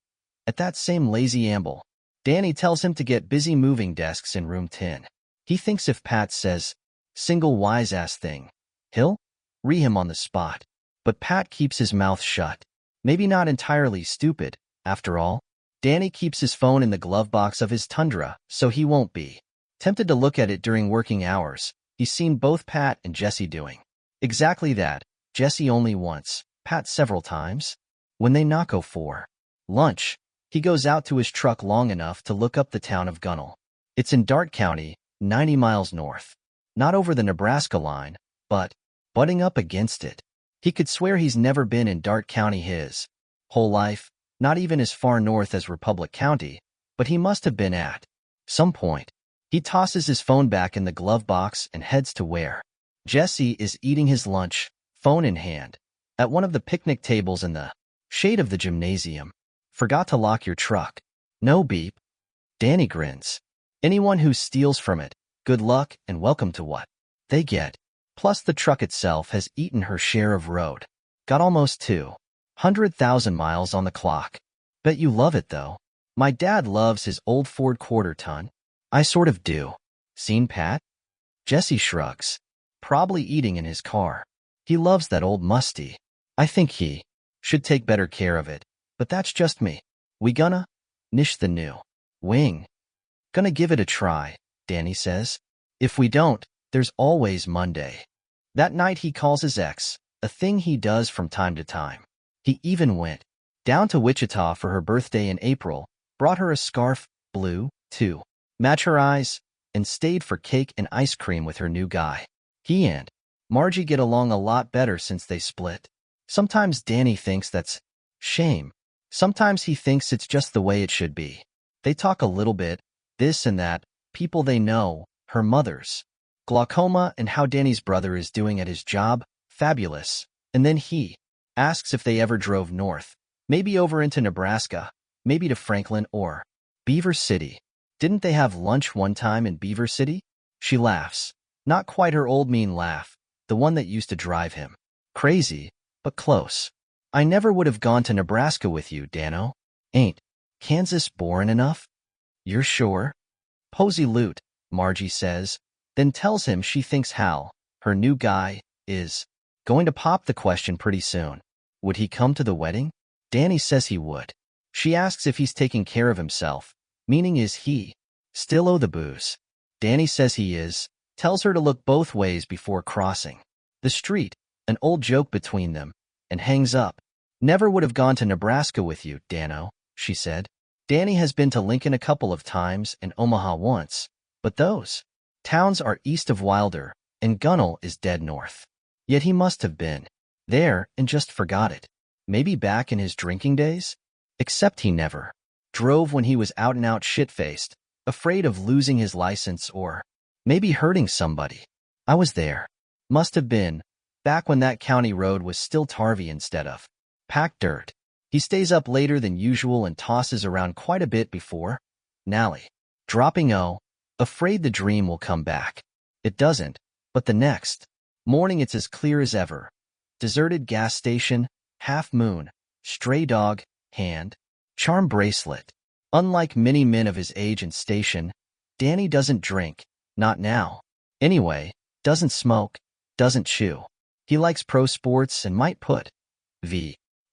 S1: at that same lazy amble, Danny tells him to get busy moving desks in room 10. He thinks if Pat says, single wise-ass thing, he'll ree him on the spot. But Pat keeps his mouth shut. Maybe not entirely stupid, after all. Danny keeps his phone in the glove box of his Tundra, so he won't be tempted to look at it during working hours. He's seen both Pat and Jesse doing exactly that. Jesse only once, Pat several times. When they knock for lunch, he goes out to his truck long enough to look up the town of Gunnell. It's in Dart County, 90 miles north. Not over the Nebraska line, but butting up against it. He could swear he's never been in Dart County his whole life, not even as far north as Republic County, but he must have been at some point. He tosses his phone back in the glove box and heads to where Jesse is eating his lunch, phone in hand, at one of the picnic tables in the shade of the gymnasium. Forgot to lock your truck. No beep. Danny grins. Anyone who steals from it, good luck and welcome to what they get. Plus the truck itself has eaten her share of road. Got almost 200,000 miles on the clock. Bet you love it though. My dad loves his old Ford quarter ton. I sort of do. Seen Pat? Jesse shrugs. Probably eating in his car. He loves that old musty. I think he should take better care of it, but that's just me. We gonna niche the new wing. Gonna give it a try, Danny says. If we don't, there's always Monday. That night he calls his ex, a thing he does from time to time. He even went down to Wichita for her birthday in April, brought her a scarf, blue, to match her eyes, and stayed for cake and ice cream with her new guy. He and Margie get along a lot better since they split. Sometimes Danny thinks that's shame. Sometimes he thinks it's just the way it should be. They talk a little bit, this and that, people they know, her mother's glaucoma and how Danny's brother is doing at his job, fabulous. And then he asks if they ever drove north, maybe over into Nebraska, maybe to Franklin or Beaver City. Didn't they have lunch one time in Beaver City? She laughs. Not quite her old mean laugh, the one that used to drive him crazy, but close. I never would have gone to Nebraska with you, Dano. Ain't Kansas boring enough? You're sure? Posy loot, Margie says, then tells him she thinks Hal, her new guy, is going to pop the question pretty soon. Would he come to the wedding? Danny says he would. She asks if he's taking care of himself, meaning is he still owe the booze? Danny says he is, tells her to look both ways before crossing the street, an old joke between them, and hangs up. Never would have gone to Nebraska with you, Dano, she said. Danny has been to Lincoln a couple of times and Omaha once, but those towns are east of Wilder, and Gunnell is dead north. Yet he must have been there and just forgot it. Maybe back in his drinking days? Except he never drove when he was out-and-out shit-faced, afraid of losing his license or maybe hurting somebody. I was there. Must have been back when that county road was still tarvy instead of packed dirt. He stays up later than usual and tosses around quite a bit before Nally dropping afraid the dream will come back. It doesn't, but the next morning it's as clear as ever. Deserted gas station, half moon, stray dog, hand, charm bracelet. Unlike many men of his age and station, Danny doesn't drink, not now. Anyway, doesn't smoke, doesn't chew. He likes pro sports and might put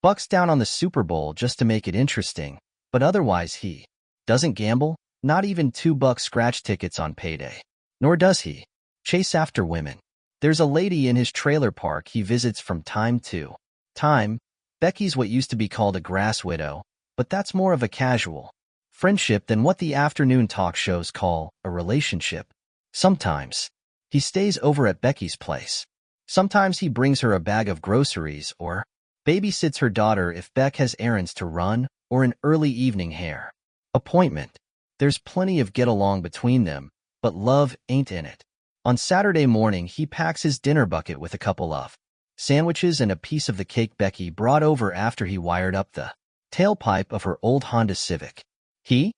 S1: $bucks down on the Super Bowl just to make it interesting, but otherwise he doesn't gamble, not even $2 scratch tickets on payday. Nor does he chase after women. There's a lady in his trailer park he visits from time to time. Becky's what used to be called a grass widow, but that's more of a casual friendship than what the afternoon talk shows call a relationship. Sometimes he stays over at Becky's place. Sometimes he brings her a bag of groceries or babysits her daughter if Beck has errands to run or an early evening hair appointment. There's plenty of get-along between them, but love ain't in it. On Saturday morning, he packs his dinner bucket with a couple of sandwiches and a piece of the cake Becky brought over after he wired up the tailpipe of her old Honda Civic. He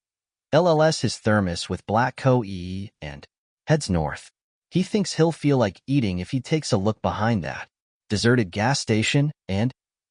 S1: LLS his thermos with black Coe and heads north. He thinks he'll feel like eating if he takes a look behind that deserted gas station and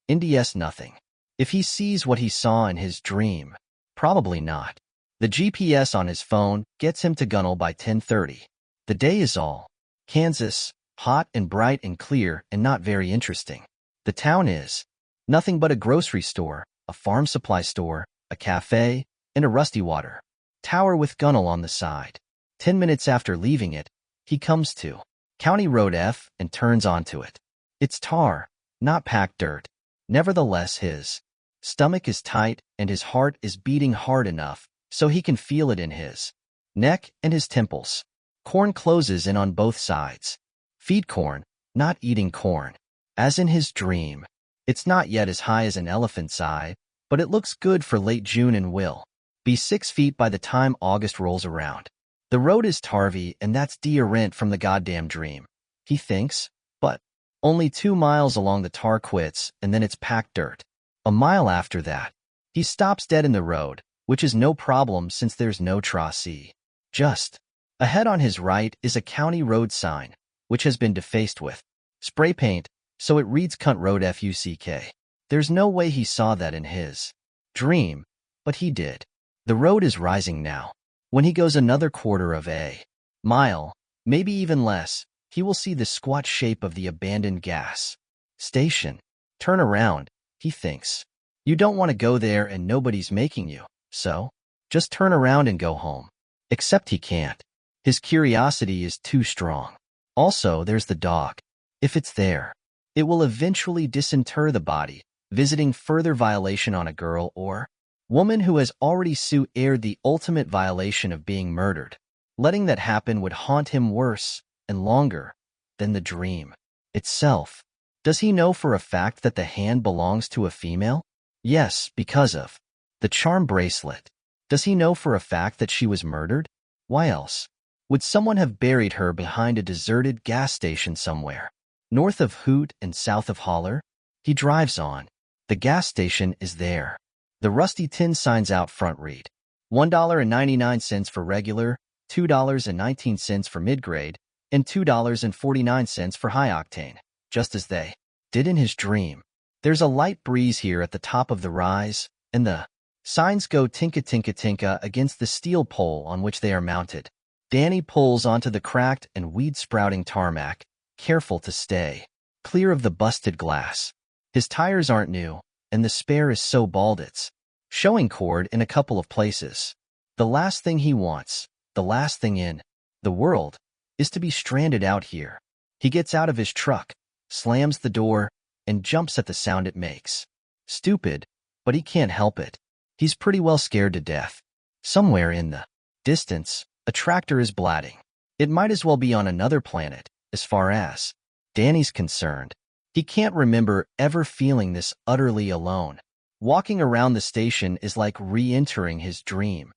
S1: NDS nothing. If he sees what he saw in his dream, probably not. The GPS on his phone gets him to Gunnell by 10:30. The day is all Kansas, hot and bright and clear and not very interesting. The town is nothing but a grocery store, a farm supply store, a cafe, and a rusty water tower with Gunnell on the side. 10 minutes after leaving it, he comes to County Road F and turns onto it. It's tar, not packed dirt. Nevertheless, his stomach is tight and his heart is beating hard enough so he can feel it in his neck and his temples. Corn closes in on both sides. Feed corn, not eating corn. As in his dream. It's not yet as high as an elephant's eye, but it looks good for late June and will be 6 feet by the time August rolls around. The road is tarvy and that's de-rent from the goddamn dream, he thinks, but only 2 miles along the tar quits and then it's packed dirt. A mile after that, he stops dead in the road, which is no problem since there's no tracé. Just ahead on his right is a county road sign, which has been defaced with spray paint, so it reads Cunt Road FUCK. There's no way he saw that in his dream, but he did. The road is rising now. When he goes another quarter of a mile, maybe even less, he will see the squat shape of the abandoned gas station. Turn around, he thinks. You don't want to go there and nobody's making you, so just turn around and go home. Except he can't. His curiosity is too strong. Also, there's the dog. If it's there, it will eventually disinter the body, visiting further violation on a girl or woman who has already aired the ultimate violation of being murdered. Letting that happen would haunt him worse and longer than the dream itself. Does he know for a fact that the hand belongs to a female? Yes, because of the charm bracelet. Does he know for a fact that she was murdered? Why else would someone have buried her behind a deserted gas station somewhere? North of Hoot and south of Holler? He drives on. The gas station is there. The rusty tin signs out front read $1.99 for regular, $2.19 for mid-grade, and $2.49 for high-octane, just as they did in his dream. There's a light breeze here at the top of the rise, and the signs go tinka-tinka-tinka against the steel pole on which they are mounted. Danny pulls onto the cracked and weed-sprouting tarmac, careful to stay clear of the busted glass. His tires aren't new, and the spare is so bald it's showing cord in a couple of places. The last thing he wants, the last thing in the world, is to be stranded out here. He gets out of his truck, slams the door, and jumps at the sound it makes. Stupid, but he can't help it. He's pretty well scared to death. Somewhere in the distance, a tractor is blatting. It might as well be on another planet, as far as Danny's concerned. He can't remember ever feeling this utterly alone. Walking around the station is like re-entering his dream.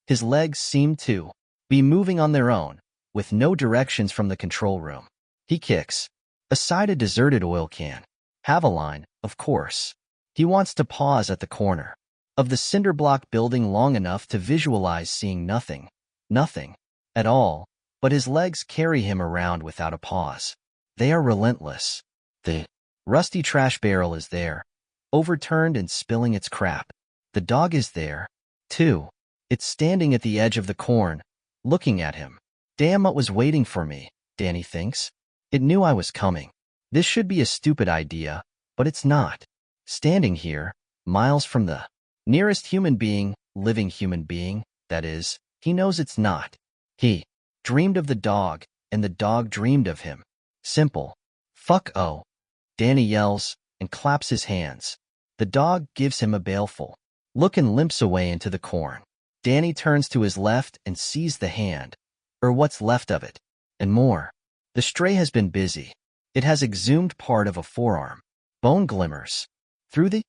S1: His legs seem to be moving on their own, with no directions from the control room. He kicks aside a deserted oil can. Haveline, of course. He wants to pause at the corner of the cinder block building long enough to visualize seeing nothing at all, but his legs carry him around without a pause. They are relentless. The rusty trash barrel is there, overturned and spilling its crap. The dog is there, too. It's standing at the edge of the corn, looking at him. Damn, it was waiting for me, Danny thinks. It knew I was coming. This should be a stupid idea, but it's not. Standing here, miles from the nearest living human being, that is, he knows it's not. He dreamed of the dog, and the dog dreamed of him. Simple. Fuck oh. Danny yells and claps his hands. The dog gives him a baleful look and limps away into the corn. Danny turns to his left and sees the hand, or what's left of it, and more. The stray has been busy. It has exhumed part of a forearm. Bone glimmers through the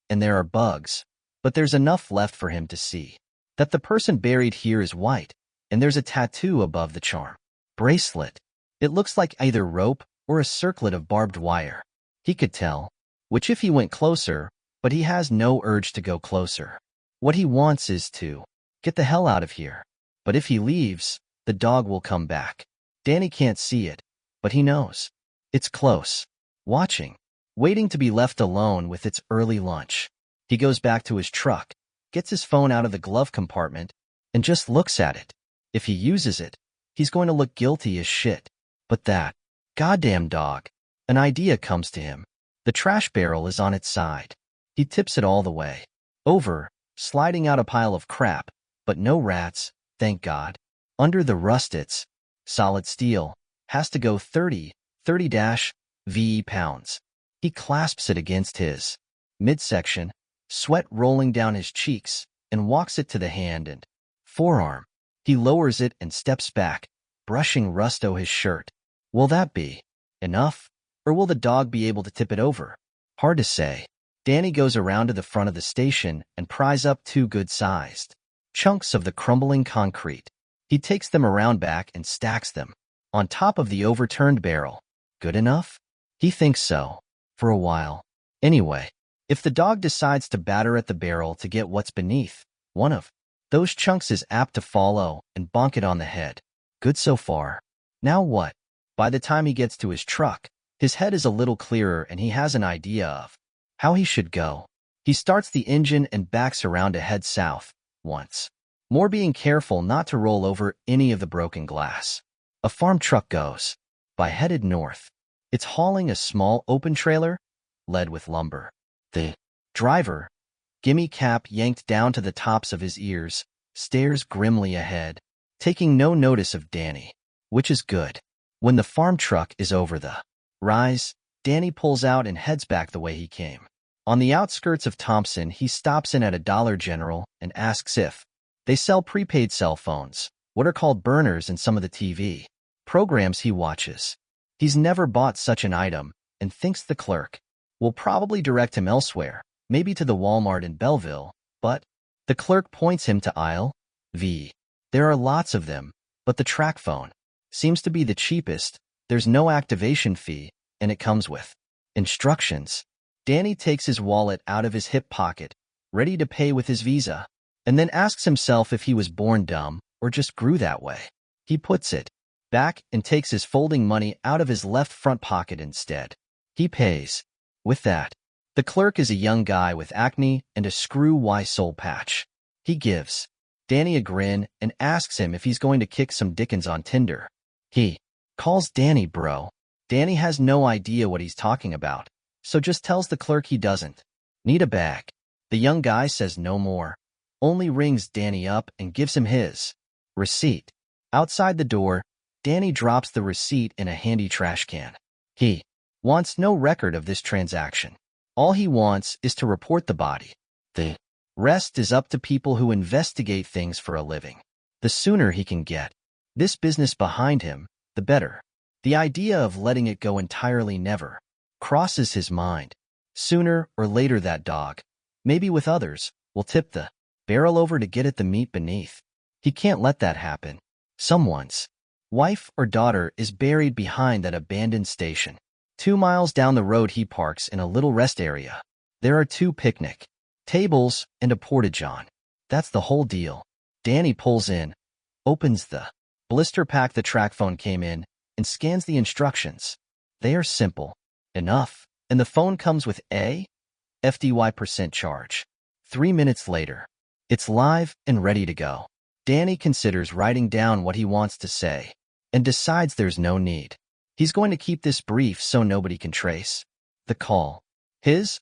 S1: and there are bugs, but there's enough left for him to see that the person buried here is white, and there's a tattoo above the charm bracelet. It looks like either rope or a circlet of barbed wire. He could tell which if he went closer, but he has no urge to go closer. What he wants is to get the hell out of here. But if he leaves, the dog will come back. Danny can't see it, but he knows. It's close. Watching. Waiting to be left alone with its early lunch. He goes back to his truck, gets his phone out of the glove compartment, and just looks at it. If he uses it, he's going to look guilty as shit. But that goddamn dog. An idea comes to him. The trash barrel is on its side. He tips it all the way over, sliding out a pile of crap, but no rats, thank God. Under the rust it's solid steel, has to go 30-VE pounds. He clasps it against his midsection, sweat rolling down his cheeks, and walks it to the hand and forearm. He lowers it and steps back, brushing rust off his shirt. Will that be enough, or will the dog be able to tip it over? Hard to say. Danny goes around to the front of the station and pries up 2 good-sized chunks of the crumbling concrete. He takes them around back and stacks them on top of the overturned barrel. Good enough? He thinks so. For a while. Anyway, if the dog decides to batter at the barrel to get what's beneath, one of those chunks is apt to follow and bonk it on the head. Good so far. Now what? By the time he gets to his truck, his head is a little clearer and he has an idea of how he should go. He starts the engine and backs around to head south, once more being careful not to roll over any of the broken glass. A farm truck goes by headed north. It's hauling a small open trailer, lead with lumber. The driver, gimme cap yanked down to the tops of his ears, stares grimly ahead, taking no notice of Danny, which is good. When the farm truck is over the rise, Danny pulls out and heads back the way he came. On the outskirts of Thompson, he stops in at a Dollar General and asks if they sell prepaid cell phones, what are called burners in some of the TV programs he watches. He's never bought such an item and thinks the clerk will probably direct him elsewhere, maybe to the Walmart in Belleville, but the clerk points him to aisle V. There are lots of them, but the track phone seems to be the cheapest. There's no activation fee, and it comes with instructions. Danny takes his wallet out of his hip pocket, ready to pay with his Visa, and then asks himself if he was born dumb or just grew that way. He puts it back and takes his folding money out of his left front pocket instead. He pays. With that, the clerk is a young guy with acne and a screw-Y soul patch. He gives Danny a grin and asks him if he's going to kick some Dickens on Tinder. He calls Danny bro. Danny has no idea what he's talking about, so just tells the clerk he doesn't need a bag. The young guy says no more, only rings Danny up and gives him his receipt. Outside the door, Danny drops the receipt in a handy trash can. He wants no record of this transaction. All he wants is to report the body. The rest is up to people who investigate things for a living. The sooner he can get this business behind him, the better. The idea of letting it go entirely never crosses his mind. Sooner or later that dog, maybe with others, will tip the barrel over to get at the meat beneath. He can't let that happen. Someone's wife or daughter is buried behind that abandoned station. 2 miles down the road he parks in a little rest area. There are 2 picnic tables and a porta-john. That's the whole deal. Danny pulls in, opens the blister pack the track phone came in, and scans the instructions. They are simple enough, and the phone comes with a FDY% charge. 3 minutes later, it's live and ready to go. Danny considers writing down what he wants to say and decides there's no need. He's going to keep this brief so nobody can trace the call. His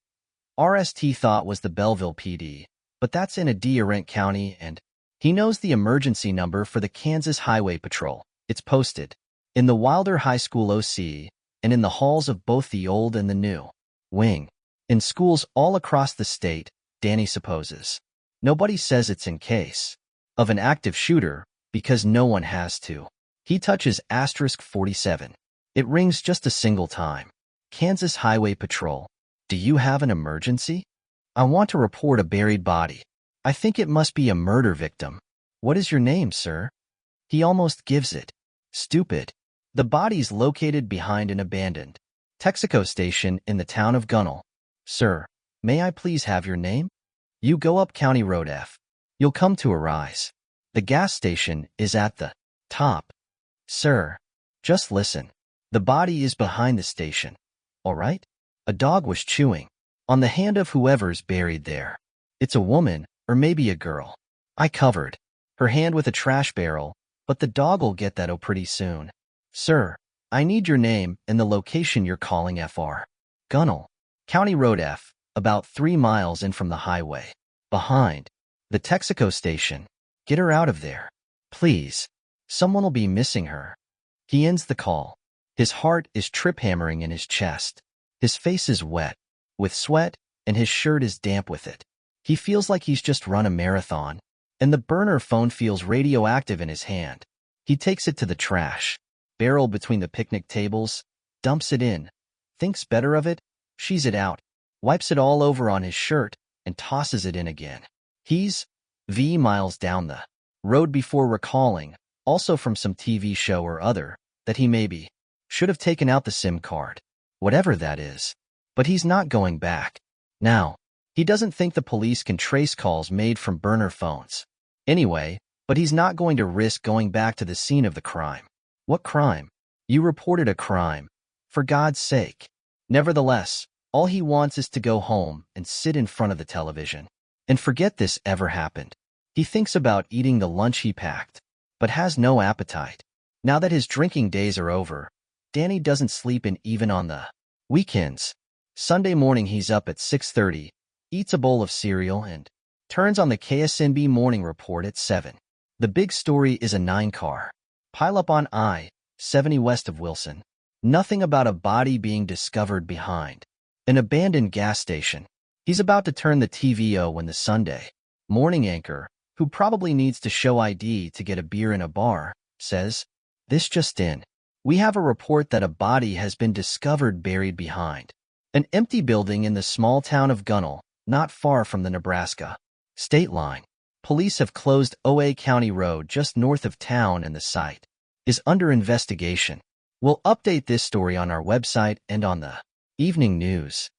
S1: RST thought was the Belleville PD, but that's in Adirent County, and he knows the emergency number for the Kansas Highway Patrol. It's posted in the Wilder High School OC and in the halls of both the old and the new wing. In schools all across the state, Danny supposes. Nobody says it's in case of an active shooter because no one has to. He touches *47. It rings just a single time. Kansas Highway Patrol. Do you have an emergency? I want to report a buried body. I think it must be a murder victim. What is your name, sir? He almost gives it. Stupid. The body's located behind an abandoned Texaco station in the town of Gunnell. Sir, may I please have your name? You go up County Road F. You'll come to a rise. The gas station is at the top. Sir, just listen. The body is behind the station. All right? A dog was chewing on the hand of whoever's buried there. It's a woman, or maybe a girl. I covered her hand with a trash barrel, but the dog'll get that pretty soon. Sir, I need your name and the location you're calling FR. Gunnell. County Road F, about 3 miles in from the highway. Behind the Texaco station. Get her out of there. Please. Someone'll be missing her. He ends the call. His heart is trip-hammering in his chest. His face is wet with sweat, and his shirt is damp with it. He feels like he's just run a marathon, and the burner phone feels radioactive in his hand. He takes it to the trash barrel between the picnic tables, dumps it in, thinks better of it, shees it out, wipes it all over on his shirt, and tosses it in again. He's miles down the road before recalling, also from some TV show or other, that he maybe should have taken out the SIM card. Whatever that is. But he's not going back. Now, he doesn't think the police can trace calls made from burner phones. Anyway, but he's not going to risk going back to the scene of the crime. What crime? You reported a crime. For God's sake. Nevertheless, all he wants is to go home and sit in front of the television and forget this ever happened. He thinks about eating the lunch he packed, but has no appetite. Now that his drinking days are over, Danny doesn't sleep in even on the weekends. Sunday morning he's up at 6:30, eats a bowl of cereal, and turns on the KSNB morning report at 7. The big story is a 9-car pileup on I-10 70 west of Wilson. Nothing about a body being discovered behind an abandoned gas station. He's about to turn the TVO when the Sunday morning anchor, who probably needs to show ID to get a beer in a bar, says, "This just in. We have a report that a body has been discovered buried behind an empty building in the small town of Gunnell, not far from the Nebraska state line. Police have closed OA County Road just north of town and the site is under investigation." We'll update this story on our website and on the evening news.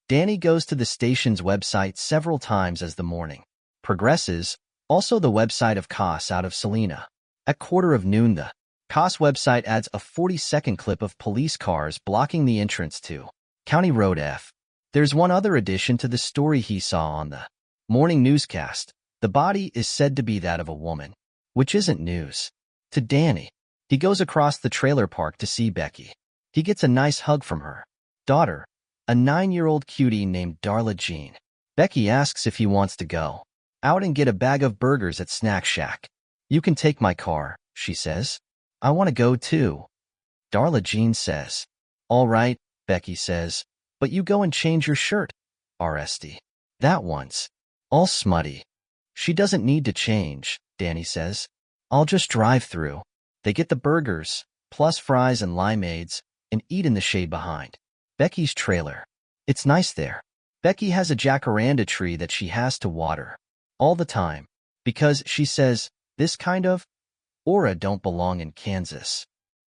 S1: Danny goes to the station's website several times as the morning progresses, also the website of COS out of Salina. At 12:15, the COS website adds a 40-second clip of police cars blocking the entrance to County Road F. There's one other addition to the story he saw on the morning newscast. The body is said to be that of a woman, which isn't news to Danny. He goes across the trailer park to see Becky. He gets a nice hug from her daughter, a 9-year-old cutie named Darla Jean. Becky asks if he wants to go out and get a bag of burgers at Snack Shack. "You can take my car," she says. "I want to go too," Darla Jean says. "All right," Becky says, "but you go and change your shirt, RSD. That one's all smutty." "She doesn't need to change," Danny says. "I'll just drive through." They get the burgers, plus fries and limeades, and eat in the shade behind Becky's trailer. It's nice there. Becky has a jacaranda tree that she has to water all the time because she says this kind of aura don't belong in Kansas.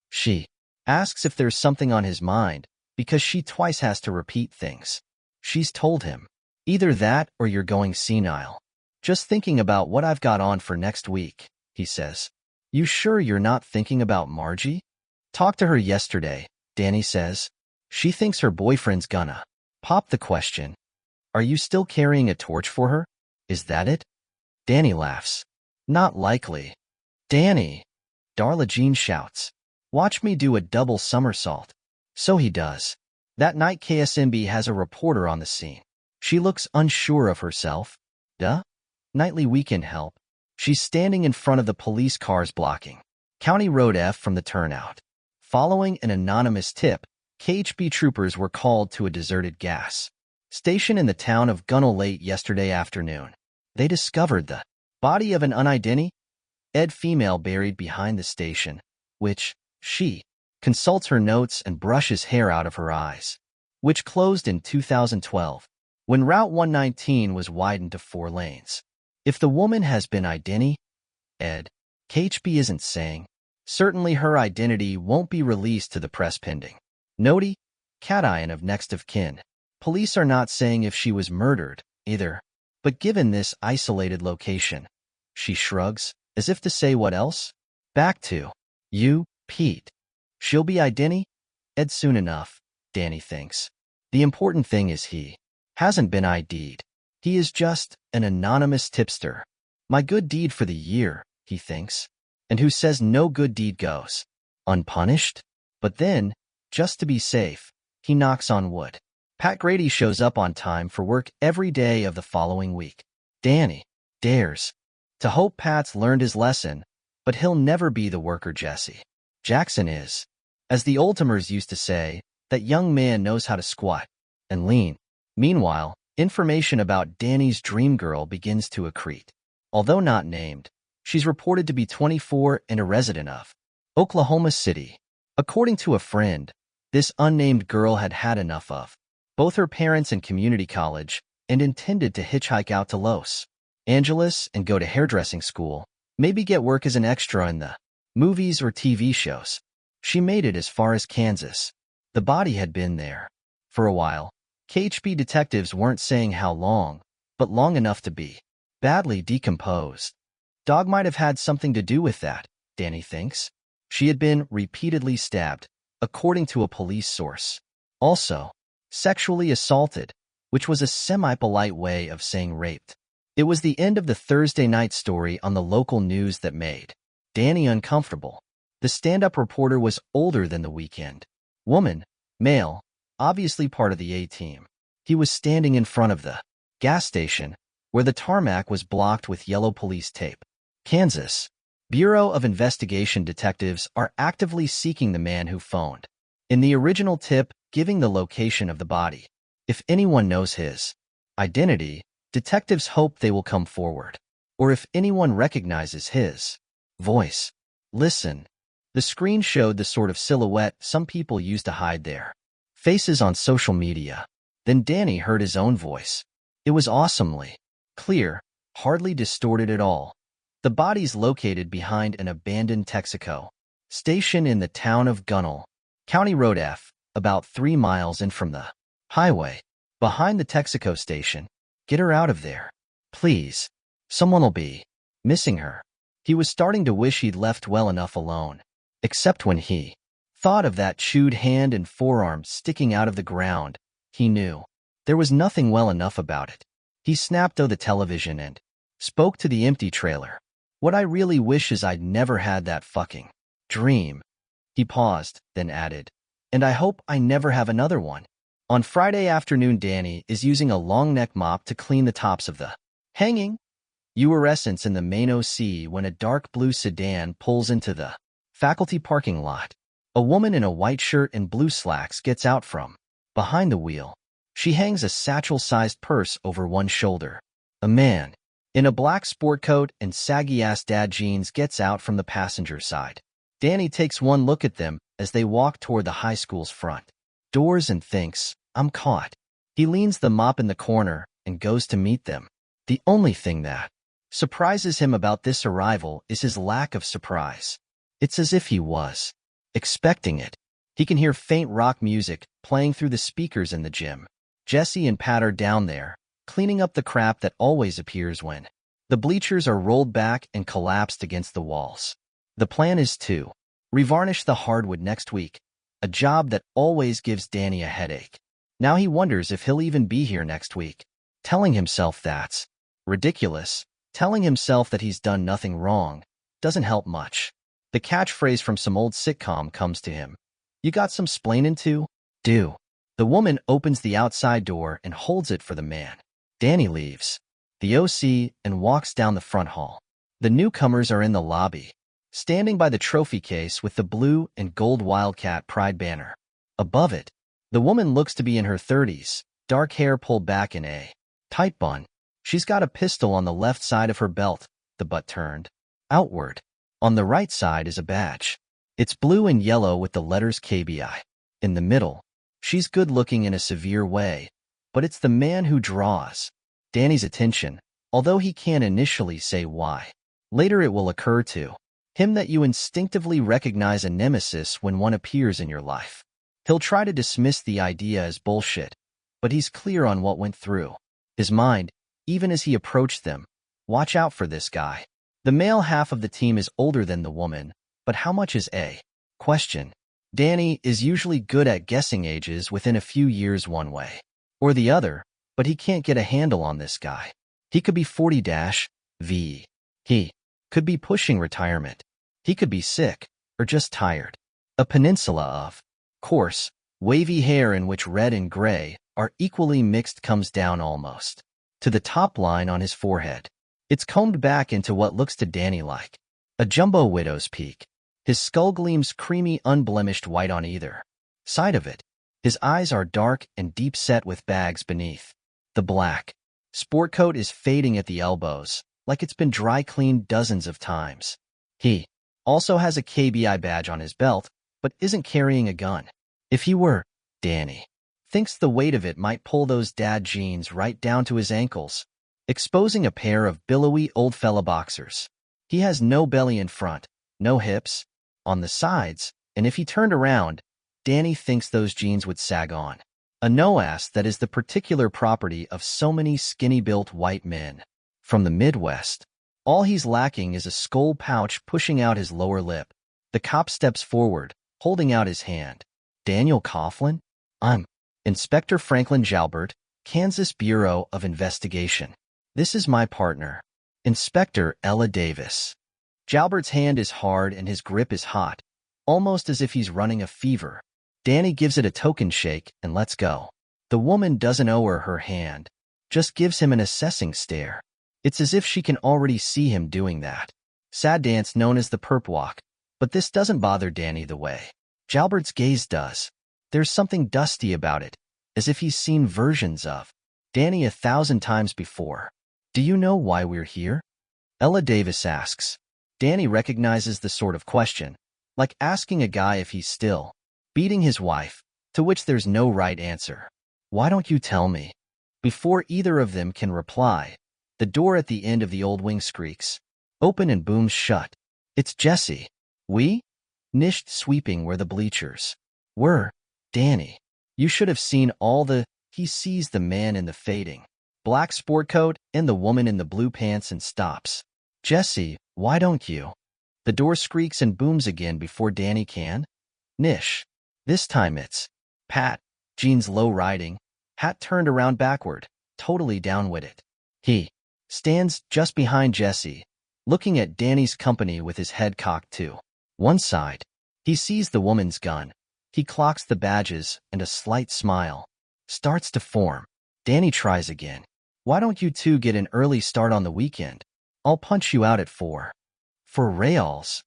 S1: She asks if there's something on his mind because she twice has to repeat things. She's told him, "Either that or you're going senile." "Just thinking about what I've got on for next week," he says. "You sure you're not thinking about Margie?" "Talked to her yesterday," Danny says. "She thinks her boyfriend's gonna pop the question. Are you still carrying a torch for her? Is that it?" Danny laughs. "Not likely." "Danny," Darla Jean shouts. "Watch me do a double somersault." So he does. That night KSMB has a reporter on the scene. She looks unsure of herself. Duh. Nightly weekend help. She's standing in front of the police cars blocking County Road F from the turnout. Following an anonymous tip, KHB troopers were called to a deserted gas station in the town of Gunnell late yesterday afternoon. They discovered the body of an unidentified female buried behind the station, which she consults her notes and brushes hair out of her eyes, which closed in 2012 when Route 119 was widened to 4 lanes. If the woman has been identified, KHB isn't saying. Certainly her identity won't be released to the press pending Noti, Cation of next of kin. Police are not saying if she was murdered, either. But given this isolated location, she shrugs, as if to say what else? Back to you, Pete. She'll be identified soon enough, Danny thinks. The important thing is he hasn't been ID'd. He is just an anonymous tipster. My good deed for the year, he thinks. And who says no good deed goes unpunished? But then, just to be safe, he knocks on wood. Pat Grady shows up on time for work every day of the following week. Danny dares to hope Pat's learned his lesson, but he'll never be the worker Jesse Jackson is. As the Oldtimers used to say, that young man knows how to squat and lean. Meanwhile, information about Danny's dream girl begins to accrete. Although not named, she's reported to be 24 and a resident of Oklahoma City. According to a friend, this unnamed girl had had enough of both her parents and community college and intended to hitchhike out to Los Angeles and go to hairdressing school, maybe get work as an extra in the movies or TV shows. She made it as far as Kansas. The body had been there for a while. KHB detectives weren't saying how long, but long enough to be badly decomposed. Dog might have had something to do with that, Danny thinks. She had been repeatedly stabbed, according to a police source. Also, sexually assaulted, which was a semi-polite way of saying raped. It was the end of the Thursday night story on the local news that made Danny uncomfortable. The stand-up reporter was older than the weekend. Woman, male, obviously part of the A-team. He was standing in front of the gas station, where the tarmac was blocked with yellow police tape. Kansas. Bureau of Investigation detectives are actively seeking the man who phoned. In the original tip, giving the location of the body. If anyone knows his identity, detectives hope they will come forward. Or if anyone recognizes his voice. Listen. The screen showed the sort of silhouette some people use to hide their faces on social media. Then Danny heard his own voice. It was awesomely clear, hardly distorted at all. The body's located behind an abandoned Texaco station in the town of Gunnell, County Road F, about 3 miles in from the highway. Behind the Texaco station. Get her out of there. Please. Someone'll be missing her. He was starting to wish he'd left well enough alone. Except when he thought of that chewed hand and forearm sticking out of the ground, he knew there was nothing well enough about it. He snapped on the television and spoke to the empty trailer. What I really wish is I'd never had that fucking dream. He paused, then added, and I hope I never have another one. On Friday afternoon, Danny is using a long neck mop to clean the tops of the hanging fluorescents in the main OC when a dark blue sedan pulls into the faculty parking lot. A woman in a white shirt and blue slacks gets out from behind the wheel. She hangs a satchel-sized purse over one shoulder. A man in a black sport coat and saggy-ass dad jeans gets out from the passenger side. Danny takes one look at them as they walk toward the high school's front doors and thinks, I'm caught. He leans the mop in the corner and goes to meet them. The only thing that surprises him about this arrival is his lack of surprise. It's as if he was expecting it. He can hear faint rock music playing through the speakers in the gym. Jesse and Pat are down there, cleaning up the crap that always appears when the bleachers are rolled back and collapsed against the walls. The plan is to revarnish the hardwood next week, a job that always gives Danny a headache. Now he wonders if he'll even be here next week. Telling himself that's ridiculous. Telling himself that he's done nothing wrong doesn't help much. The catchphrase from some old sitcom comes to him. You got some splainin' to do. The woman opens the outside door and holds it for the man. Danny leaves the OC and walks down the front hall. The newcomers are in the lobby, standing by the trophy case with the blue and gold Wildcat Pride banner. Above it, the woman looks to be in her 30s, dark hair pulled back in a tight bun. She's got a pistol on the left side of her belt, the butt turned outward. On the right side is a badge. It's blue and yellow with the letters KBI. In the middle, she's good-looking in a severe way, but it's the man who draws Danny's attention, although he can't initially say why. Later it will occur to him that you instinctively recognize a nemesis when one appears in your life. He'll try to dismiss the idea as bullshit, but he's clear on what went through his mind, even as he approached them. Watch out for this guy. The male half of the team is older than the woman, but how much is a question? Danny is usually good at guessing ages within a few years one way or the other, but he can't get a handle on this guy. He could be 40-V. He could be pushing retirement. He could be sick or just tired. A peninsula of coarse, wavy hair in which red and gray are equally mixed comes down almost to the top line on his forehead. It's combed back into what looks to Danny like a jumbo widow's peak. His skull gleams creamy, unblemished white on either side of it. His eyes are dark and deep-set with bags beneath. The black sport coat is fading at the elbows, like it's been dry cleaned dozens of times. He also has a KBI badge on his belt, but isn't carrying a gun. If he were, Danny thinks the weight of it might pull those dad jeans right down to his ankles, exposing a pair of billowy old fella boxers. He has no belly in front, no hips on the sides, and if he turned around, Danny thinks those jeans would sag on. A no-ass that is the particular property of so many skinny-built white men from the Midwest. All he's lacking is a skull pouch pushing out his lower lip. The cop steps forward, holding out his hand. Daniel Coughlin? I'm Inspector Franklin Jalbert, Kansas Bureau of Investigation. This is my partner, Inspector Ella Davis. Jalbert's hand is hard and his grip is hot, almost as if he's running a fever. Danny gives it a token shake and lets go. The woman doesn't owe her hand, just gives him an assessing stare. It's as if she can already see him doing that sad dance known as the perp walk, but this doesn't bother Danny the way Jalbert's gaze does. There's something dusty about it, as if he's seen versions of Danny 1,000 times before. Do you know why we're here? Ella Davis asks. Danny recognizes the sort of question, like asking a guy if he's still beating his wife, to which there's no right answer. Why don't you tell me? Before either of them can reply, the door at the end of the old wing squeaks open and booms shut. It's Jesse. We? Nished sweeping where the bleachers were. Danny. You should have seen all the... He sees the man in the fading black sport coat and the woman in the blue pants and stops. Jesse, why don't you? The door squeaks and booms again before Danny can. Nish. This time it's Pat, jeans low riding, hat turned around backward, totally down with it. He stands just behind Jesse, looking at Danny's company with his head cocked to one side. He sees the woman's gun. He clocks the badges, and a slight smile starts to form. Danny tries again. Why don't you two get an early start on the weekend? I'll punch you out at 4. For reals?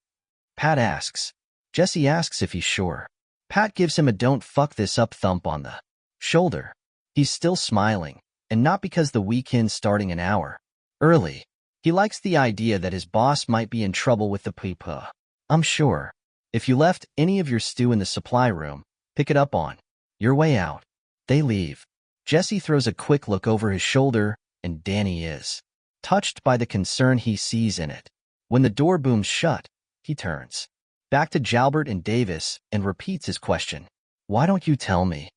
S1: Pat asks. Jesse asks if he's sure. Pat gives him a don't fuck this up thump on the shoulder. He's still smiling, and not because the weekend's starting an hour early. He likes the idea that his boss might be in trouble with the people. I'm sure. If you left any of your stew in the supply room, pick it up on your way out. They leave. Jesse throws a quick look over his shoulder, and Danny is touched by the concern he sees in it. When the door booms shut, he turns back to Jalbert and Davis and repeats his question. Why don't you tell me?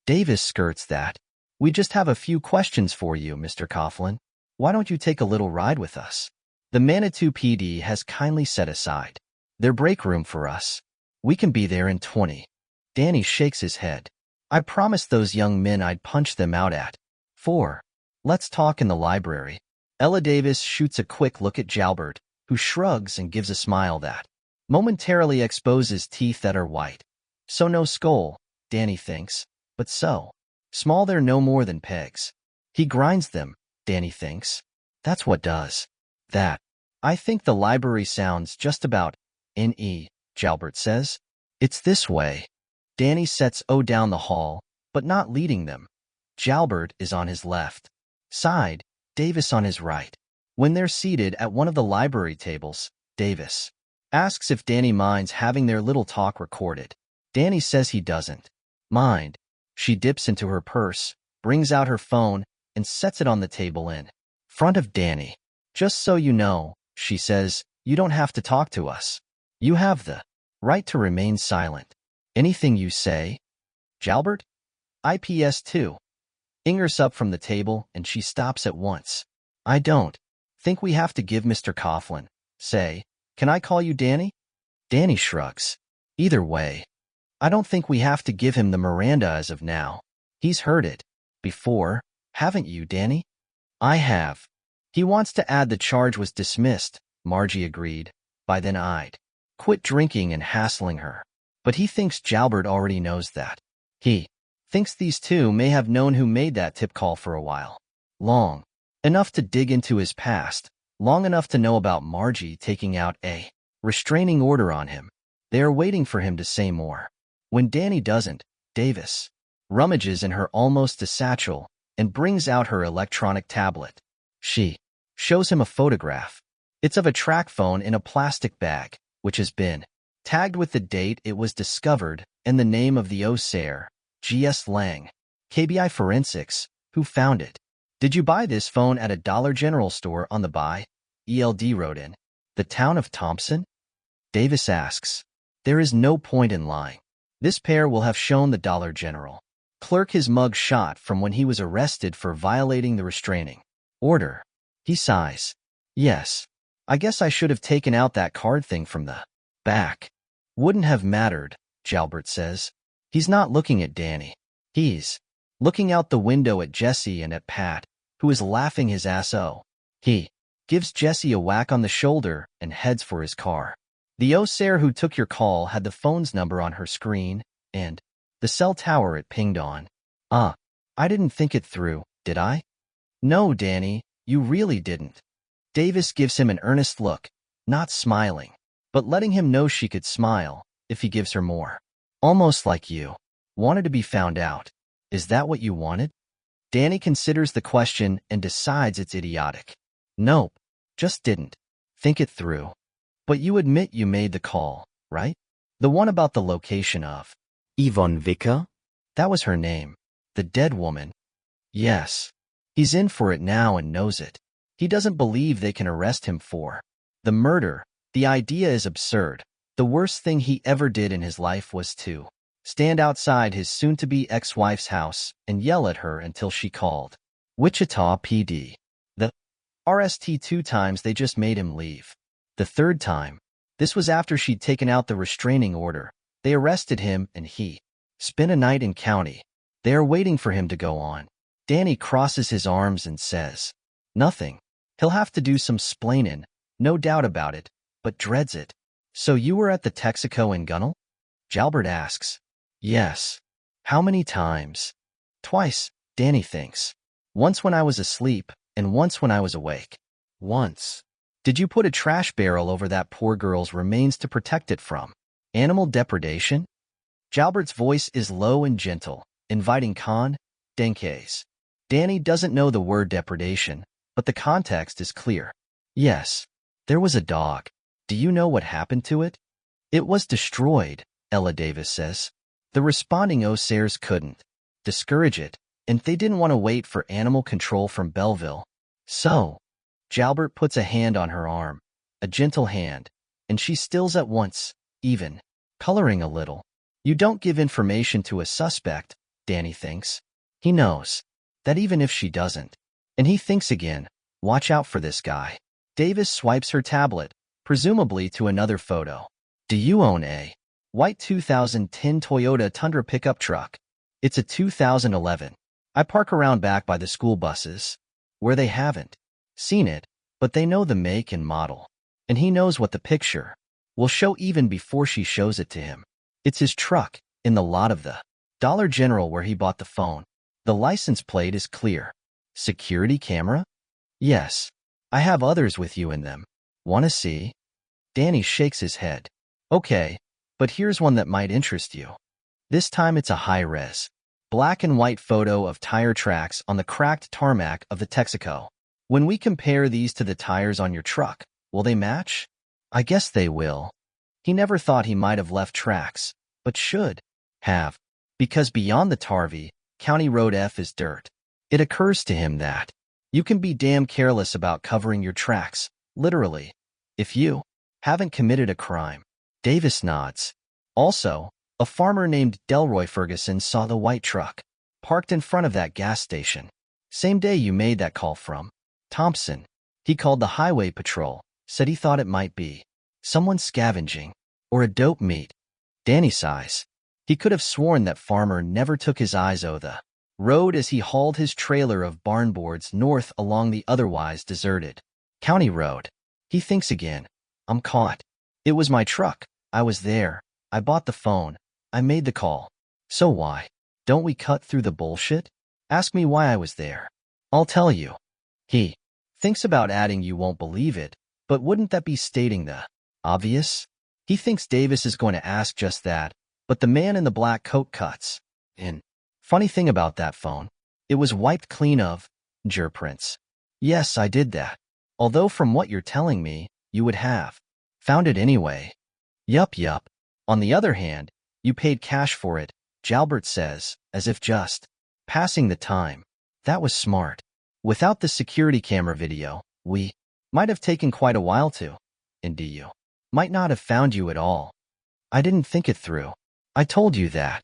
S1: Davis skirts that. We just have a few questions for you, Mr. Coughlin. Why don't you take a little ride with us? The Manitou PD has kindly set aside their break room for us. We can be there in 20. Danny shakes his head. I promised those young men I'd punch them out at 4. Let's talk in the library. Ella Davis shoots a quick look at Jalbert, who shrugs and gives a smile that momentarily exposes teeth that are white. So no skull, Danny thinks, but so small they're no more than pegs. He grinds them, Danny thinks. That's what does that. I think the library sounds just about N.E., Jalbert says. It's this way. Danny sets O down the hall, but not leading them. Jalbert is on his left side, Davis on his right. When they're seated at one of the library tables, Davis asks if Danny minds having their little talk recorded. Danny says he doesn't mind. She dips into her purse, brings out her phone, and sets it on the table in front of Danny. Just so you know, she says, you don't have to talk to us. You have the right to remain silent. Anything you say? Jalbert? IPS 2. Inger's up from the table, and she stops at once. I don't think we have to give Mr. Coughlin. Say, can I call you Danny? Danny shrugs. Either way, I don't think we have to give him the Miranda as of now. He's heard it before, haven't you, Danny? I have. He wants to add the charge was dismissed, Margie agreed. By then I'd quit drinking and hassling her. But he thinks Jalbert already knows that. He thinks these two may have known who made that tip call for a while. Long enough to dig into his past, long enough to know about Margie taking out a restraining order on him. They are waiting for him to say more. When Danny doesn't, Davis rummages in her almost a satchel and brings out her electronic tablet. She shows him a photograph. It's of a track phone in a plastic bag, which has been tagged with the date it was discovered and the name of the Osair, G.S. Lang, KBI Forensics, who found it. Did you buy this phone at a Dollar General store on the buy? ELD wrote in. The town of Thompson? Davis asks. There is no point in lying. This pair will have shown the Dollar General clerk his mug shot from when he was arrested for violating the restraining order. He sighs. Yes. I guess I should have taken out that card thing from the back. Wouldn't have mattered, Jalbert says. He's not looking at Danny. He's looking out the window at Jesse and at Pat, who is laughing his ass off. He gives Jesse a whack on the shoulder and heads for his car. The Osair who took your call had the phone's number on her screen, and the cell tower it pinged on. I didn't think it through, did I? No, Danny, you really didn't. Davis gives him an earnest look. not smiling, but letting him know she could smile if he gives her more. Almost like you. Wanted to be found out. Is that what you wanted? Danny considers the question and decides it's idiotic. Nope, just didn't. Think it through. But you admit you made the call, right? The one about the location of
S2: Yvonne Vicker?
S1: that was her name. The dead woman. Yes. He's in for it now and knows it. He doesn't believe they can arrest him for the murder. The idea is absurd. The worst thing he ever did in his life was to stand outside his soon-to-be ex-wife's house and yell at her until she called Wichita PD. The RST 2 times they just made him leave. The third time, this was after she'd taken out the restraining order. They arrested him and he spent a night in county. They are waiting for him to go on. Danny crosses his arms and says, nothing. He'll have to do some splainin', no doubt about it, but dreads it. So you were at the Texaco in Gunnell? Jalbert asks. Yes. How many times? Twice, Danny thinks. Once when I was asleep, and once when I was awake. Once. Did you put a trash barrel over that poor girl's remains to protect it from animal depredation? Jalbert's voice is low and gentle, inviting Denkes. Danny doesn't know the word depredation, but the context is clear. Yes. There was a dog. Do you know what happened to it? It was destroyed, Ella Davis says. The responding Osairs couldn't discourage it, and they didn't want to wait for animal control from Belleville. So, Jalbert puts a hand on her arm, a gentle hand, and she stills at once, even coloring a little. You don't give information to a suspect, Danny thinks. He knows that even if she doesn't. And he thinks again, watch out for this guy. Davis swipes her tablet, presumably to another photo. Do you own a white 2010 Toyota Tundra pickup truck? It's a 2011. I park around back by the school buses, where they haven't seen it, but they know the make and model. And he knows what the picture will show even before she shows it to him. It's his truck, in the lot of the Dollar General where he bought the phone. The license plate is clear. Security camera? Yes. I have others with you in them. Want to see? Danny shakes his head. Okay, but here's one that might interest you. This time it's a high-res, black and white photo of tire tracks on the cracked tarmac of the Texaco. When we compare these to the tires on your truck, will they match? I guess they will. He never thought he might have left tracks, but should have, because beyond the Tarvey, County Road F is dirt. It occurs to him that you can be damn careless about covering your tracks, literally, if you haven't committed a crime. Davis nods. Also, a farmer named Delroy Ferguson saw the white truck parked in front of that gas station. Same day you made that call from Thompson. He called the highway patrol, said he thought it might be someone scavenging or a dope meat. Danny sighs. He could have sworn that farmer never took his eyes off the road as he hauled his trailer of barn boards north along the otherwise deserted county road. He thinks again. I'm caught. It was my truck. I was there. I bought the phone. I made the call. So why don't we cut through the bullshit? Ask me why I was there. I'll tell you. He thinks about adding you won't believe it, but wouldn't that be stating the obvious? He thinks Davis is going to ask just that, but the man in the black coat cuts in. Funny thing about that phone, it was wiped clean of gerprints. Yes, I did that. Although from what you're telling me, you would have found it anyway. Yup. On the other hand, you paid cash for it, Jalbert says, as if just passing the time. That was smart. Without the security camera video, we might have taken quite a while to. And you might not have found you at all. I didn't think it through. I told you that.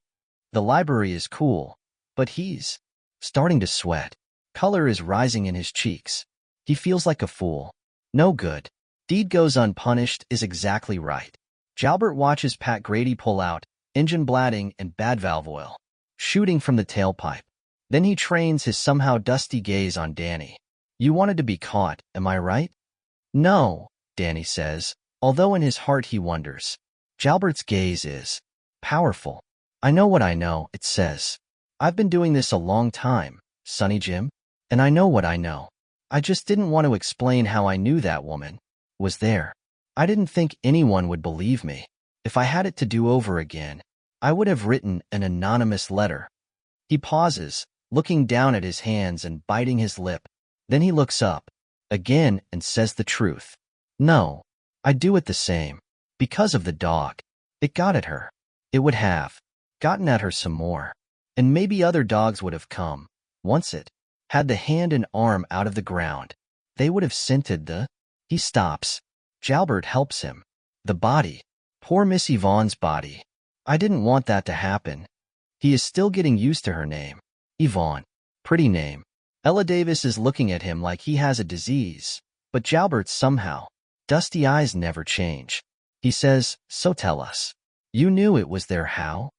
S1: The library is cool, but he's starting to sweat. Color is rising in his cheeks. He feels like a fool. No good. Deed goes unpunished is exactly right. Jalbert watches Pat Grady pull out engine blatting and bad valve oil, shooting from the tailpipe. Then he trains his somehow dusty gaze on Danny. You wanted to be caught, am I right? No, Danny says, although in his heart he wonders. Jalbert's gaze is powerful. I know what I know, it says. I've been doing this a long time, Sonny Jim, and I know what I know. I just didn't want to explain how I knew that woman was there. I didn't think anyone would believe me. If I had it to do over again, I would have written an anonymous letter. He pauses, looking down at his hands and biting his lip. Then he looks up, again, and says the truth. No, I'd do it the same. Because of the dog. It got at her. It would have gotten at her some more. And maybe other dogs would have come. Once it had the hand and arm out of the ground, they would have scented the... He stops. Jalbert helps him. The body. Poor Miss Yvonne's body. I didn't want that to happen. He is still getting used to her name. Yvonne. Pretty name. Ella Davis is looking at him like he has a disease, but Jalbert's somehow. Dusty eyes never change. He says, so tell us. You knew it was there, how?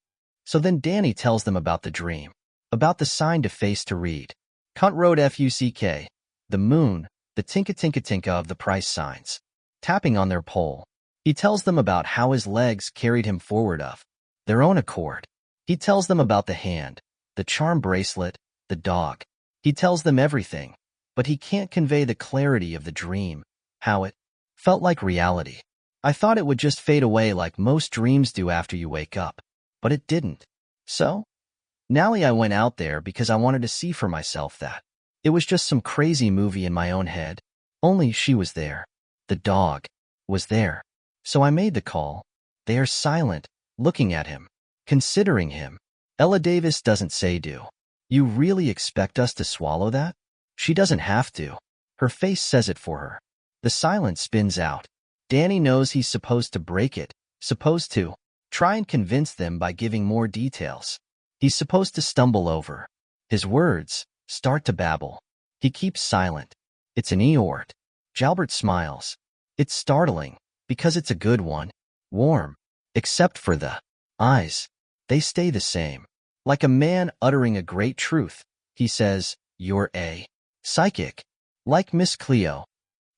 S1: So then Danny tells them about the dream. About the sign to face to read. Cunt Road FUCK. The moon, the tinka-tinka-tinka of the price signs. Tapping on their pole. He tells them about how his legs carried him forward of their own accord. He tells them about the hand, the charm bracelet, the dog. He tells them everything, but he can't convey the clarity of the dream, how it felt like reality. I thought it would just fade away like most dreams do after you wake up, but it didn't. So, Nally, I went out there because I wanted to see for myself that it was just some crazy movie in my own head, only she was there. The dog was there. So I made the call. They are silent, looking at him, considering him. Ella Davis doesn't say, do you really expect us to swallow that? She doesn't have to. Her face says it for her. The silence spins out. Danny knows he's supposed to break it, supposed to try and convince them by giving more details. He's supposed to stumble over his words, start to babble. He keeps silent. It's an Eeyore. Jalbert smiles. It's startling, because it's a good one. Warm. Except for the eyes. They stay the same. Like a man uttering a great truth, he says, you're a psychic. Like Miss Cleo.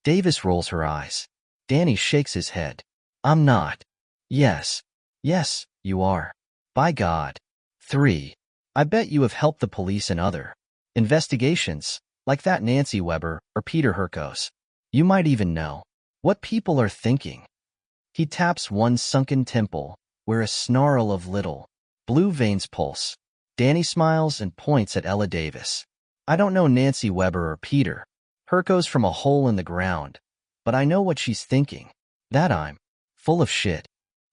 S1: Davis rolls her eyes. Danny shakes his head. I'm not. Yes. Yes, you are. By God. 3. I bet you have helped the police in other investigations, like that Nancy Weber or Peter Herkos. You might even know what people are thinking. He taps one sunken temple, where a snarl of little blue veins pulse. Danny smiles and points at Ella Davis. I don't know Nancy Weber or Peter Herkos from a hole in the ground, but I know what she's thinking. That I'm full of shit.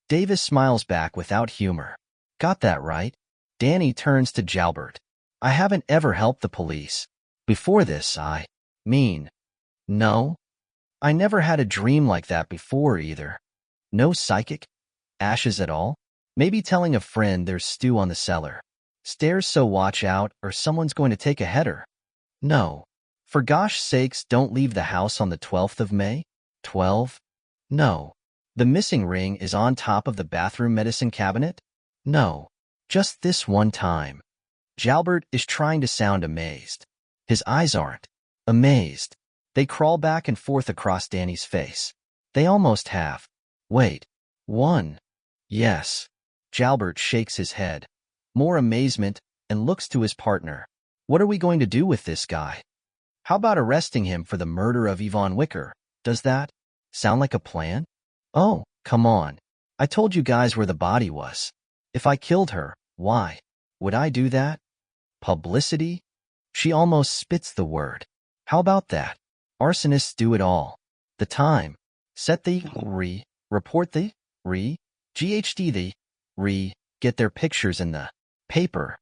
S1: Davis smiles back without humor. Got that right? Danny turns to Jalbert. I haven't ever helped the police. Before this, I mean, no. I never had a dream like that before either. No psychic ashes at all? Maybe telling a friend there's stew on the cellar stairs, so watch out or someone's going to take a header. No. For gosh sakes, don't leave the house on the 12th of May? 12? No. The missing ring is on top of the bathroom medicine cabinet? No. Just this one time. Jalbert is trying to sound amazed. His eyes aren't amazed. They crawl back and forth across Danny's face. They almost have. Wait. One. Yes. Jalbert shakes his head. More amazement, and looks to his partner. What are we going to do with this guy? How about arresting him for the murder of Yvonne Wicker? Does that sound like a plan? Oh, come on. I told you guys where the body was. If I killed her, why would I do that? Publicity? She almost spits the word. How about that? Arsonists do it all the time. Set the report the GHD the get their pictures in the paper.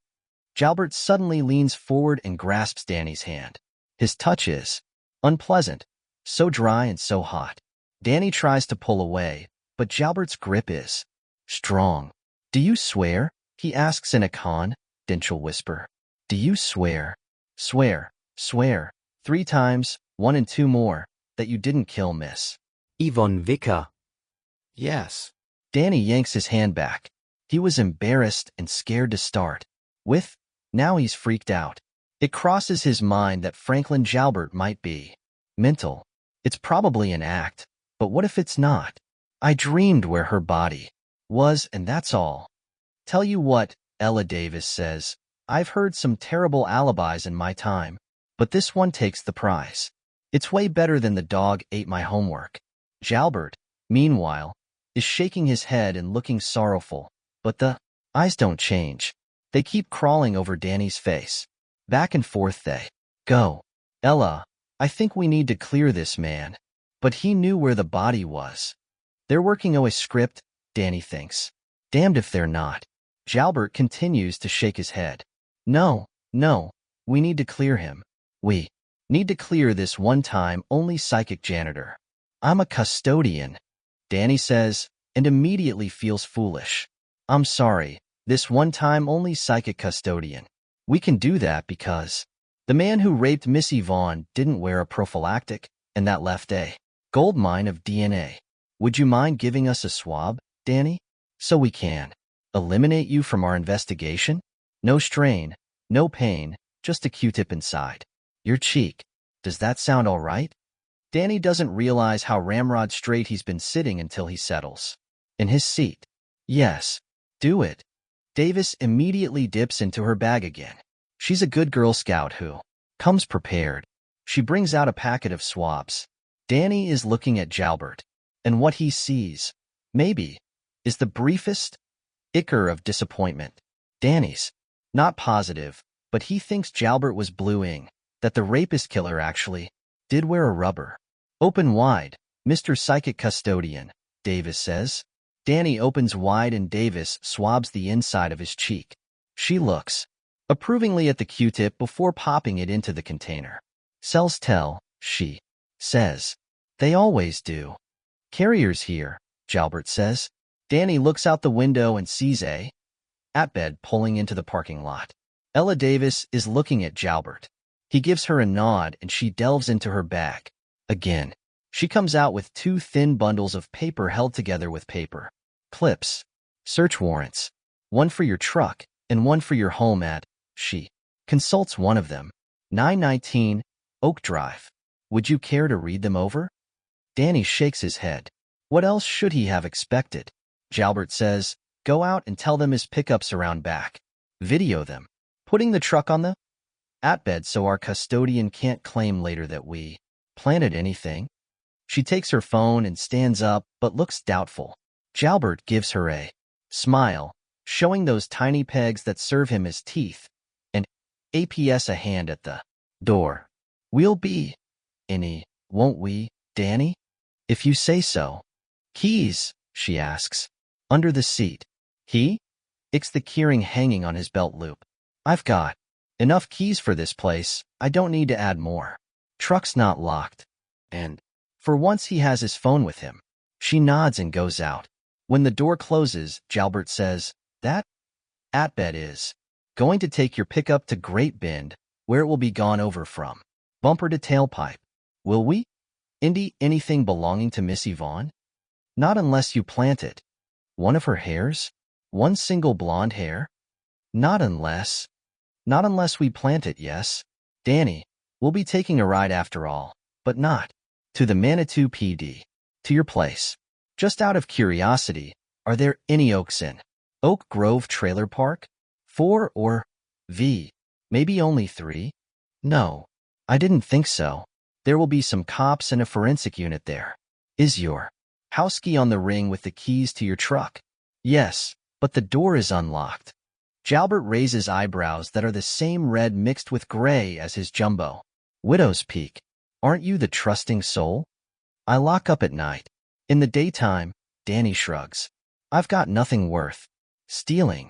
S1: Jalbert suddenly leans forward and grasps Danny's hand. His touch is unpleasant, so dry and so hot. Danny tries to pull away, but Jalbert's grip is strong. Do you swear? He asks in a confidential whisper. Do you swear? Swear, 3 times, 1 and 2 more, that you didn't kill Miss
S2: Yvonne Wicker.
S1: Yes. Danny yanks his hand back. He was embarrassed and scared to start with. Now he's freaked out. It crosses his mind that Franklin Jalbert might be mental. It's probably an act, but what if it's not? I dreamed where her body was, and that's all. Tell you what, Ella Davis says, I've heard some terrible alibis in my time, but this one takes the prize. It's way better than the dog ate my homework. Jalbert, meanwhile, is shaking his head and looking sorrowful, but the eyes don't change. They keep crawling over Danny's face. Back and forth they go. Ella, I think we need to clear this man. But he knew where the body was. They're working on a script, Danny thinks. Damned if they're not. Jalbert continues to shake his head. No, we need to clear him. We need to clear this one-time only psychic janitor. I'm a custodian, Danny says, and immediately feels foolish. I'm sorry, this one-time only psychic custodian. We can do that because the man who raped Missy Vaughn didn't wear a prophylactic, and that left a gold mine of DNA. Would you mind giving us a swab, Danny? So we can eliminate you from our investigation? No strain, no pain, just a Q-tip inside your cheek. Does that sound all right? Danny doesn't realize how ramrod straight he's been sitting until he settles in his seat. Yes, do it. Davis immediately dips into her bag again. She's a good Girl Scout who comes prepared. She brings out a packet of swabs. Danny is looking at Jalbert, and what he sees, maybe, is the briefest ichor of disappointment. Danny's not positive, but he thinks Jalbert was blueing, that the rapist killer actually did wear a rubber. Open wide, Mr. Psychic Custodian, Davis says. Danny opens wide and Davis swabs the inside of his cheek. She looks approvingly at the Q-tip before popping it into the container. Cells tell, she says. They always do. Carrier's here, Jalbert says. Danny looks out the window and sees a at-bed pulling into the parking lot. Ella Davis is looking at Jalbert. He gives her a nod and she delves into her bag. Again, she comes out with 2 thin bundles of paper held together with paper clips. Search warrants. One for your truck and one for your home at, she consults one of them. 919 Oak Drive. Would you care to read them over? Danny shakes his head. What else should he have expected? Jalbert says, go out and tell them his pickup's around back. Video them. Putting the truck on the at-bed so our custodian can't claim later that we planted anything. She takes her phone and stands up but looks doubtful. Jalbert gives her a smile, showing those tiny pegs that serve him as teeth, and APS a hand at the door. We'll be any, won't we, Danny? If you say so. Keys, she asks. Under the seat. He icks the keyring hanging on his belt loop. I've got enough keys for this place. I don't need to add more. Truck's not locked. And for once he has his phone with him. She nods and goes out. When the door closes, Jalbert says, that at-bed is going to take your pickup to Great Bend, where it will be gone over from bumper to tailpipe. Will we? Indy, anything belonging to Missy Vaughn? Not unless you plant it. One of her hairs? One single blonde hair? Not unless we plant it, yes. Danny, we'll be taking a ride after all, but not to the Manitou PD. To your place. Just out of curiosity, are there any oaks in Oak Grove Trailer Park? 4 or maybe only 3? No, I didn't think so. There will be some cops and a forensic unit there. Is your house key on the ring with the keys to your truck? Yes, but the door is unlocked. Jalbert raises eyebrows that are the same red mixed with gray as his jumbo widow's peak. Aren't you the trusting soul? I lock up at night. In the daytime, Danny shrugs. I've got nothing worth stealing.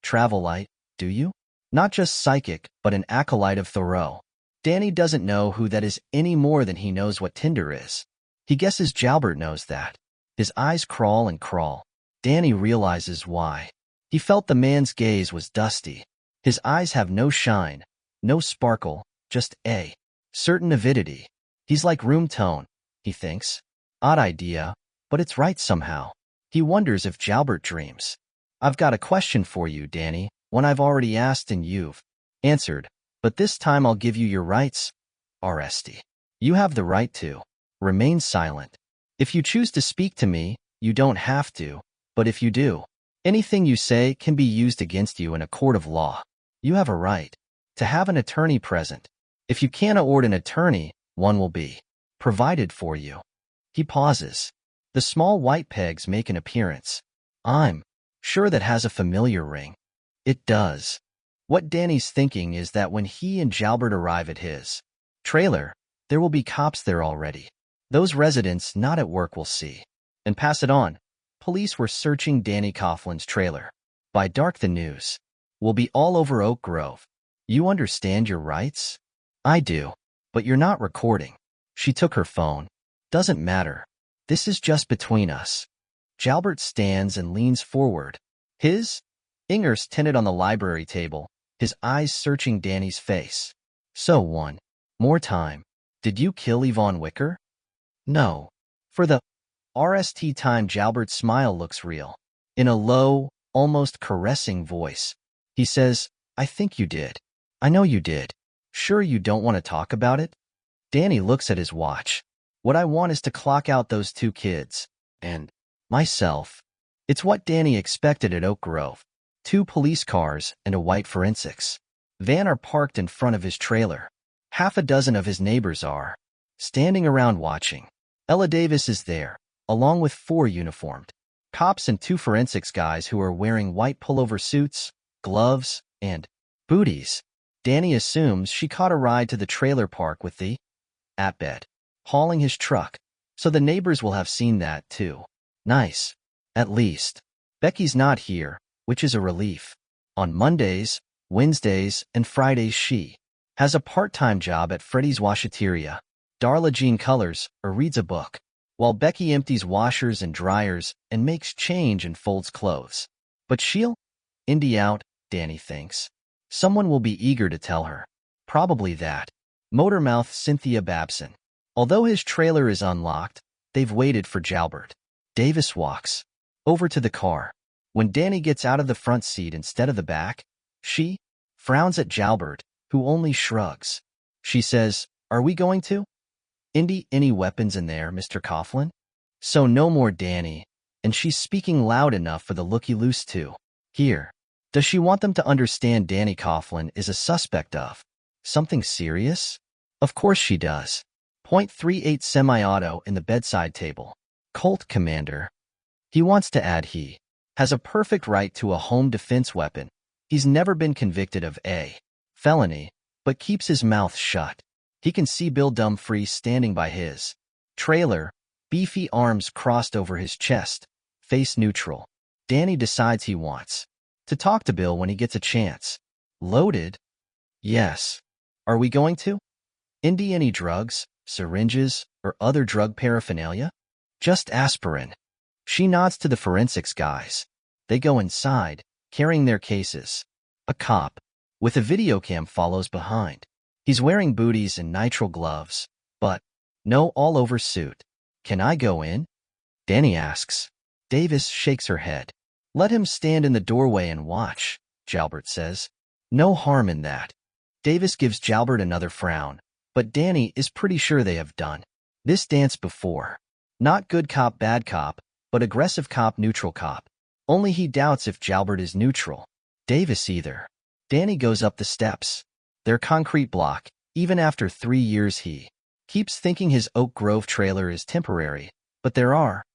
S1: Travel light, do you? Not just psychic, but an acolyte of Thoreau. Danny doesn't know who that is any more than he knows what Tinder is. He guesses Jalbert knows that. His eyes crawl and crawl. Danny realizes why. He felt the man's gaze was dusty. His eyes have no shine, no sparkle, just a certain avidity. He's like room tone, he thinks. Odd idea, but it's right somehow. He wonders if Jalbert dreams. I've got a question for you, Danny, one I've already asked and you've answered, but this time I'll give you your rights. RST. You have the right to remain silent. If you choose to speak to me, you don't have to, but if you do, anything you say can be used against you in a court of law. You have a right to have an attorney present. If you can't afford an attorney, one will be provided for you. He pauses. The small white pegs make an appearance. I'm sure that has a familiar ring. It does. What Danny's thinking is that when he and Jalbert arrive at his trailer, there will be cops there already. Those residents not at work will see and pass it on. Police were searching Danny Coughlin's trailer. By dark, the news will be all over Oak Grove. You understand your rights? I do. But you're not recording. She took her phone. Doesn't matter. This is just between us. Jalbert stands and leans forward. His fingers tinted on the library table, his eyes searching Danny's face. So one more time. Did you kill Yvonne Wicker? No. For the RST time, Jalbert's smile looks real. In a low, almost caressing voice, he says, I think you did. I know you did. Sure you don't want to talk about it? Danny looks at his watch. What I want is to clock out those 2 kids. And myself. It's what Danny expected at Oak Grove. 2 police cars and a white forensics van are parked in front of his trailer. Half a dozen of his neighbors are standing around watching. Ella Davis is there, along with 4 uniformed cops and 2 forensics guys who are wearing white pullover suits, gloves, and booties. Danny assumes she caught a ride to the trailer park with the at-bed hauling his truck, so the neighbors will have seen that too. Nice. At least. Becky's not here, which is a relief. On Mondays, Wednesdays, and Fridays she has a part-time job at Freddy's Washateria. Darla Jean colors or reads a book, while Becky empties washers and dryers and makes change and folds clothes. But she'll indie out, Danny thinks. Someone will be eager to tell her. Probably that motormouth Cynthia Babson. Although his trailer is unlocked, they've waited for Jalbert. Davis walks over to the car. When Danny gets out of the front seat instead of the back, she frowns at Jalbert, who only shrugs. She says, Are we going to? Indy, any weapons in there, Mr. Coughlin? So no more Danny, and she's speaking loud enough for the looky-loose to hear. Does she want them to understand Danny Coughlin is a suspect of something serious? Of course she does. .38 semi-auto in the bedside table. Colt commander. He wants to add he has a perfect right to a home defense weapon. He's never been convicted of a felony, but keeps his mouth shut. He can see Bill Dumfries standing by his trailer, beefy arms crossed over his chest, face neutral. Danny decides he wants to talk to Bill when he gets a chance. Loaded? Yes. Are we going to? Indy, any drugs, syringes, or other drug paraphernalia? Just aspirin. She nods to the forensics guys. They go inside, carrying their cases. A cop with a videocam follows behind. He's wearing booties and nitrile gloves, but no all-over suit. Can I go in? Danny asks. Davis shakes her head. Let him stand in the doorway and watch, Jalbert says. No harm in that. Davis gives Jalbert another frown, but Danny is pretty sure they have done this dance before. Not good cop, bad cop, but aggressive cop, neutral cop. Only he doubts if Jalbert is neutral. Davis either. Danny goes up the steps. Their concrete block, even after 3 years he keeps thinking his Oak Grove trailer is temporary, but there are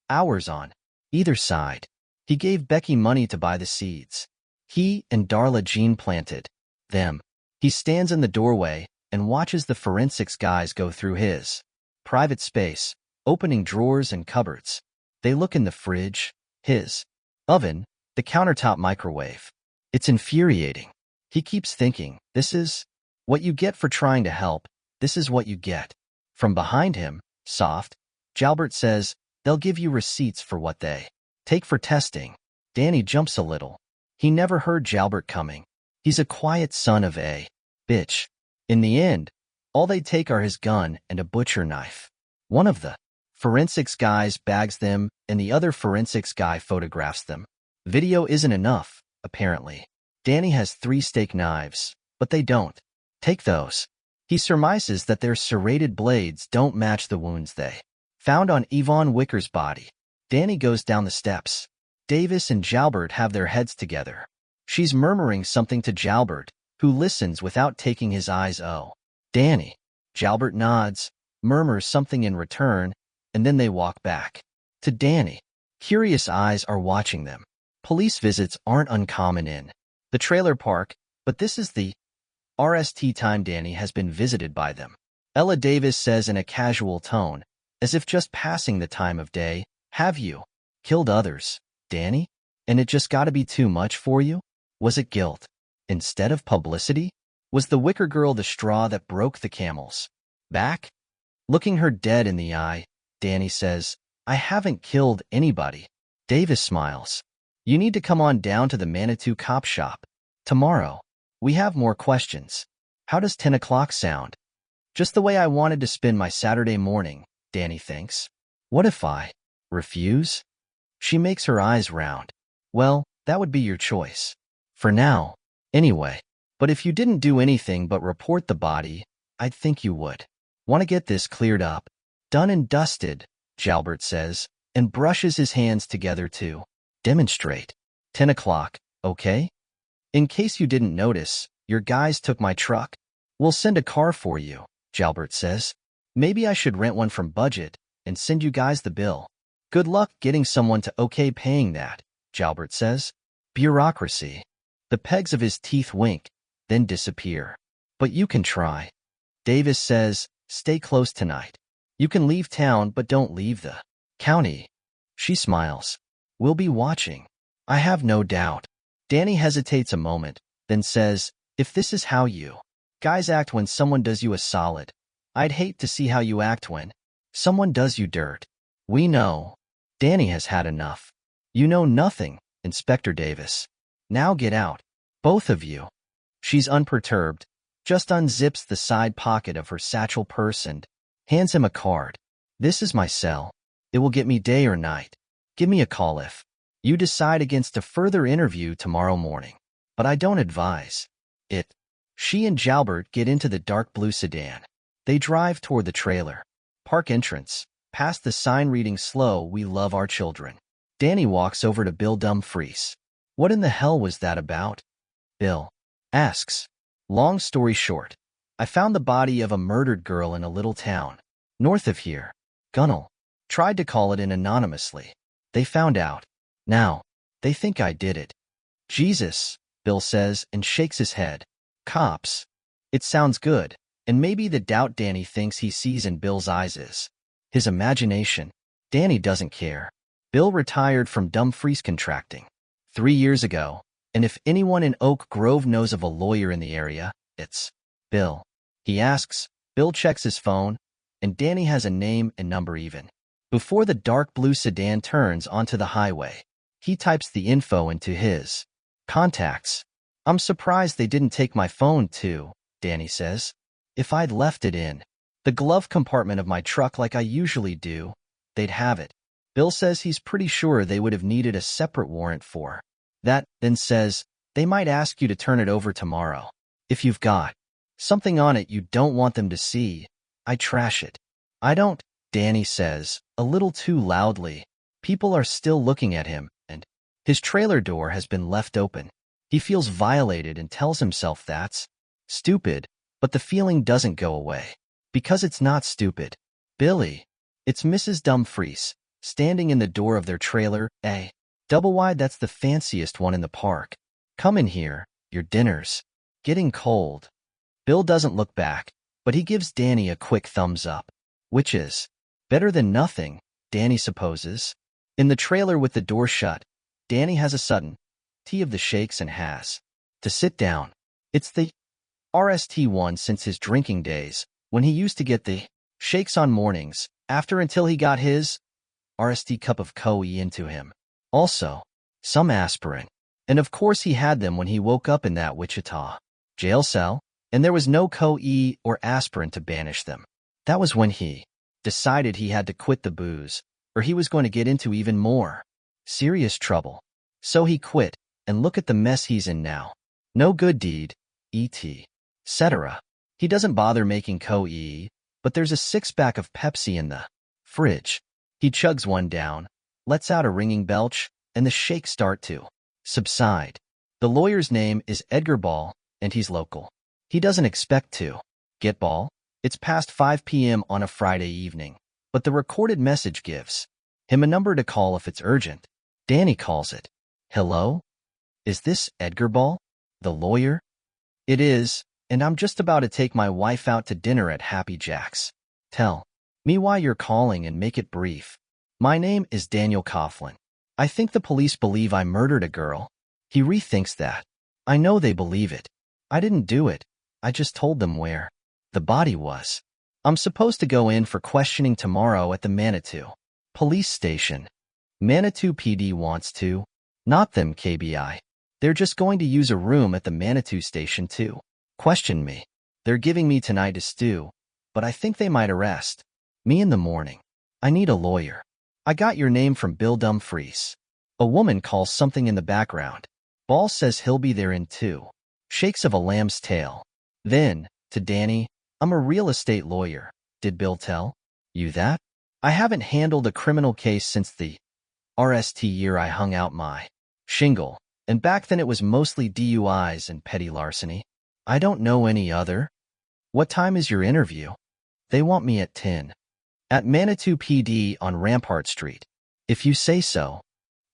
S1: hours on either side. He gave Becky money to buy the seeds. He and Darla Jean planted them. He stands in the doorway and watches the forensics guys go through his private space, opening drawers and cupboards. They look in the fridge, his oven, the countertop microwave. It's infuriating. He keeps thinking, this is what you get for trying to help. This is what you get. From behind him, soft, Jalbert says, they'll give you receipts for what they take for testing. Danny jumps a little. He never heard Jalbert coming. He's a quiet son of a bitch. In the end, all they take are his gun and a butcher knife. One of the forensics guys bags them, and the other forensics guy photographs them. Video isn't enough, apparently. Danny has 3 steak knives, but they don't take those. He surmises that their serrated blades don't match the wounds they found on Yvonne Wicker's body. Danny goes down the steps. Davis and Jalbert have their heads together. She's murmuring something to Jalbert, who listens without taking his eyes. Oh, Danny. Jalbert nods, murmurs something in return, and then they walk back To Danny, curious eyes are watching them. Police visits aren't uncommon in the trailer park, but this is the RST time Danny has been visited by them. Ella Davis says in a casual tone, as if just passing the time of day, "Have you killed others, Danny? And it just gotta be too much for you? Was it guilt instead of publicity? Was the wicker girl the straw that broke the camel's back?" Looking her dead in the eye, Danny says, "I haven't killed anybody." Davis smiles. "You need to come on down to the Manitou cop shop tomorrow. We have more questions." How does 10 o'clock sound? Just the way I wanted to spend my Saturday morning, Danny thinks. What if I refuse? She makes her eyes round. Well, that would be your choice. For now, anyway. But if you didn't do anything but report the body, I'd think you would. Want to get this cleared up? Done and dusted, Jalbert says, and brushes his hands together to demonstrate. 10 o'clock, okay? In case you didn't notice, your guys took my truck. We'll send a car for you, Jalbert says. Maybe I should rent one from Budget and send you guys the bill. Good luck getting someone to okay paying that, Jalbert says. Bureaucracy. The pegs of his teeth wink, then disappear. But you can try. Davis says, stay close tonight. You can leave town, but don't leave the county. She smiles. We'll be watching. I have no doubt. Danny hesitates a moment, then says, if this is how you guys act when someone does you a solid, I'd hate to see how you act when someone does you dirt. We know. Danny has had enough. You know nothing, Inspector Davis. Now get out. Both of you. She's unperturbed, just unzips the side pocket of her satchel purse and hands him a card. This is my cell. It will get me day or night. Give me a call if you decide against a further interview tomorrow morning. But I don't advise it. She and Jalbert get into the dark blue sedan. They drive toward the trailer park entrance, past the sign reading slow, "We love our children." Danny walks over to Bill Dumfries. What in the hell was that about? Bill asks. Long story short, I found the body of a murdered girl in a little town north of here. Gunnell tried to call it in anonymously. They found out. Now, they think I did it. Jesus, Bill says and shakes his head. Cops. It sounds good, and maybe the doubt Danny thinks he sees in Bill's eyes is his imagination. Danny doesn't care. Bill retired from Dumfries Contracting 3 years ago, and if anyone in Oak Grove knows of a lawyer in the area, it's Bill. He asks, Bill checks his phone, and Danny has a name and number even. Before the dark blue sedan turns onto the highway, he types the info into his contacts. I'm surprised they didn't take my phone too, Danny says. If I'd left it in the glove compartment of my truck like I usually do, they'd have it. Bill says he's pretty sure they would have needed a separate warrant for that, then says, they might ask you to turn it over tomorrow. If you've got something on it you don't want them to see, I trash it. I don't, Danny says, a little too loudly. People are still looking at him, and his trailer door has been left open. He feels violated and tells himself that's stupid, but the feeling doesn't go away. Because it's not stupid. Billy. It's Mrs. Dumfries, standing in the door of their trailer, a double wide that's the fanciest one in the park. Come in here, your dinner's getting cold. Bill doesn't look back, but he gives Danny a quick thumbs up, which is better than nothing, Danny supposes. In the trailer with the door shut, Danny has a sudden tea of the shakes and has to sit down. It's the RST one since his drinking days, when he used to get the shakes on mornings, after until he got his RST cup of coe into him. Also, some aspirin. And of course he had them when he woke up in that Wichita jail cell, and there was no coe or aspirin to banish them. That was when he decided he had to quit the booze, or he was going to get into even more serious trouble. So he quit, and look at the mess he's in now. No good deed, etc. He doesn't bother making coe, but there's a six-pack of Pepsi in the fridge. He chugs one down, lets out a ringing belch, and the shakes start to subside. The lawyer's name is Edgar Ball, and he's local. He doesn't expect to get Ball. It's past 5 p.m. on a Friday evening, but the recorded message gives him a number to call if it's urgent. Danny calls it. Hello? Is this Edgar Ball, the lawyer? It is, and I'm just about to take my wife out to dinner at Happy Jack's. Tell me why you're calling and make it brief. My name is Daniel Coughlin. I think the police believe I murdered a girl. He rethinks that. I know they believe it. I didn't do it. I just told them where the body was. I'm supposed to go in for questioning tomorrow at the Manitou police station. Manitou PD wants to. Not them, KBI. They're just going to use a room at the Manitou station to question me. They're giving me tonight to stew, but I think they might arrest me in the morning. I need a lawyer. I got your name from Bill Dumfries. A woman calls something in the background. Ball says he'll be there in 2 shakes of a lamb's tail. Then, to Danny, I'm a real estate lawyer. Did Bill tell you that? I haven't handled a criminal case since the RST year I hung out my shingle, and back then it was mostly DUIs and petty larceny. I don't know any other. What time is your interview? They want me at 10. At Manitou PD on Rampart Street. If you say so,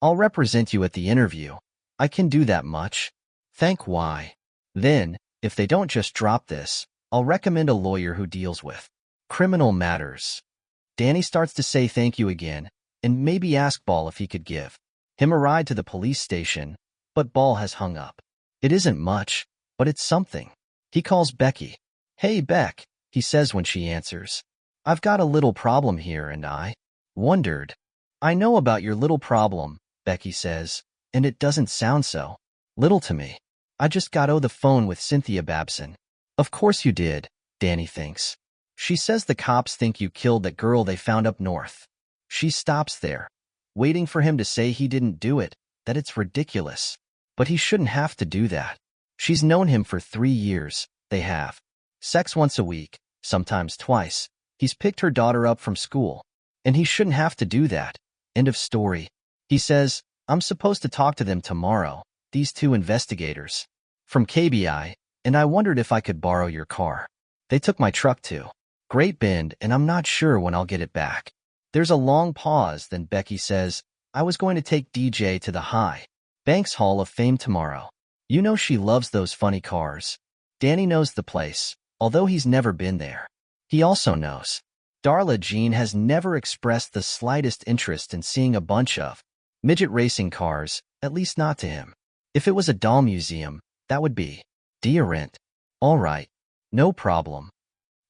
S1: I'll represent you at the interview. I can do that much. Thank why. Then, if they don't just drop this, I'll recommend a lawyer who deals with criminal matters. Danny starts to say thank you again, and maybe ask Ball if he could give him a ride to the police station, but Ball has hung up. It isn't much, but it's something. He calls Becky. Hey, Beck, he says when she answers. I've got a little problem here, and I wondered. I know about your little problem, Becky says, and it doesn't sound so little to me. I just got on the phone with Cynthia Babson. Of course you did, Danny thinks. She says the cops think you killed that girl they found up north. She stops there, waiting for him to say he didn't do it, that it's ridiculous. But he shouldn't have to do that. She's known him for 3 years. They have sex once a week, sometimes twice. He's picked her daughter up from school, and he shouldn't have to do that. End of story. He says, I'm supposed to talk to them tomorrow, these 2 investigators from KBI, and I wondered if I could borrow your car. They took my truck to Great Bend, and I'm not sure when I'll get it back. There's a long pause, then Becky says, I was going to take DJ to the High Banks Hall of Fame tomorrow. You know she loves those funny cars. Danny knows the place, although he's never been there. He also knows Darla Jean has never expressed the slightest interest in seeing a bunch of midget racing cars, at least not to him. If it was a doll museum, that would be different. All right, no problem.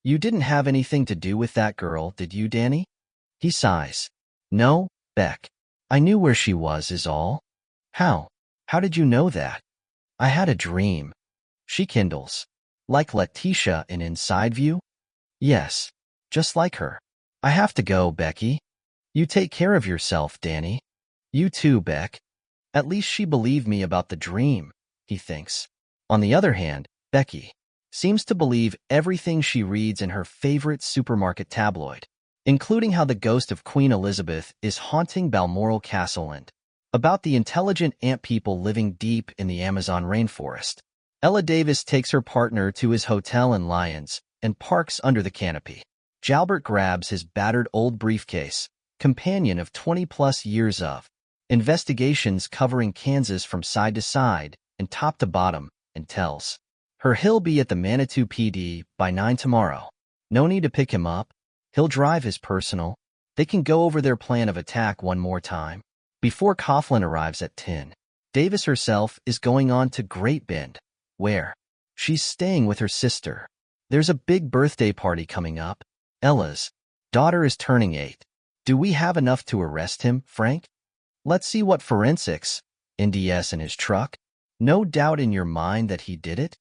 S1: You didn't have anything to do with that girl, did you, Danny? He sighs. No, Beck. I knew where she was is all. How? How did you know that? I had a dream. She kindles. Like Letitia in Inside View? Yes, just like her. I have to go, Becky. You take care of yourself, Danny. You too, Beck. At least she believed me about the dream, he thinks. On the other hand, Becky seems to believe everything she reads in her favorite supermarket tabloid, including how the ghost of Queen Elizabeth is haunting Balmoral Castle and about the intelligent ant people living deep in the Amazon rainforest. Ella Davis takes her partner to his hotel in Lyons and parks under the canopy. Jalbert grabs his battered old briefcase, companion of 20-plus years of investigations covering Kansas from side to side and top to bottom, and tells her he'll be at the Manitou PD by 9 tomorrow. No need to pick him up. He'll drive his personal. They can go over their plan of attack one more time. Before Coughlin arrives at 10, Davis herself is going on to Great Bend, where she's staying with her sister. There's a big birthday party coming up. Ella's daughter is turning 8. Do we have enough to arrest him, Frank? Let's see what forensics. NDS in his truck? No doubt in your mind that he did it?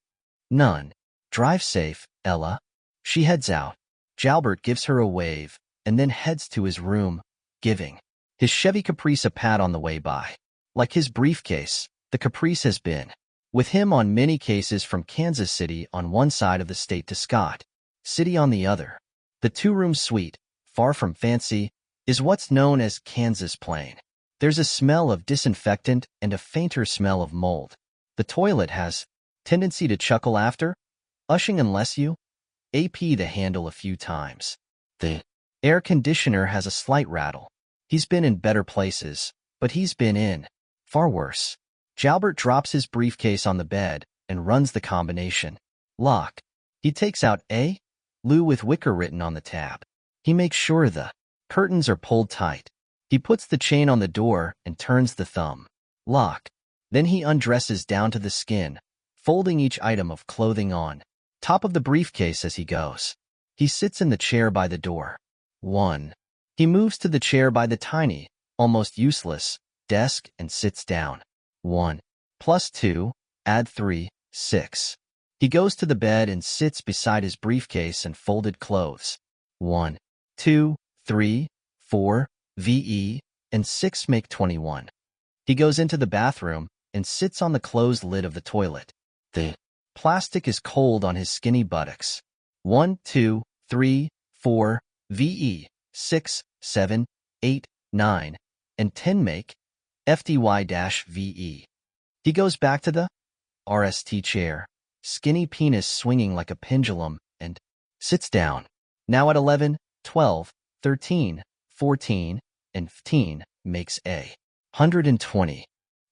S1: None. Drive safe, Ella. She heads out. Jalbert gives her a wave and then heads to his room, giving his Chevy Caprice a pat on the way by. Like his briefcase, the Caprice has been with him on many cases from Kansas City on one side of the state to Scott City on the other. The 2-room suite, far from fancy, is what's known as Kansas plain. There's a smell of disinfectant and a fainter smell of mold. The toilet has tendency to chuckle after ushing unless you AP the handle a few times. The air conditioner has a slight rattle. He's been in better places, but he's been in far worse. Jalbert drops his briefcase on the bed and runs the combination. Lock. He takes out A. Lou with Wicker written on the tab. He makes sure the curtains are pulled tight. He puts the chain on the door and turns the thumb. Lock. Then he undresses down to the skin, folding each item of clothing on top of the briefcase as he goes. He sits in the chair by the door. 1. He moves to the chair by the tiny, almost useless, desk and sits down. 1. Plus 2, add 3, 6. He goes to the bed and sits beside his briefcase and folded clothes. 1, 2, 3, 4, VE, and 6 make 21. He goes into the bathroom and sits on the closed lid of the toilet. The plastic is cold on his skinny buttocks. 1, 2, 3, 4, VE, 6, 7, 8, 9, and 10 make FDY-VE. He goes back to the RST chair, skinny penis swinging like a pendulum, and sits down. Now at 11, 12, 13, 14, and 15 makes a 120.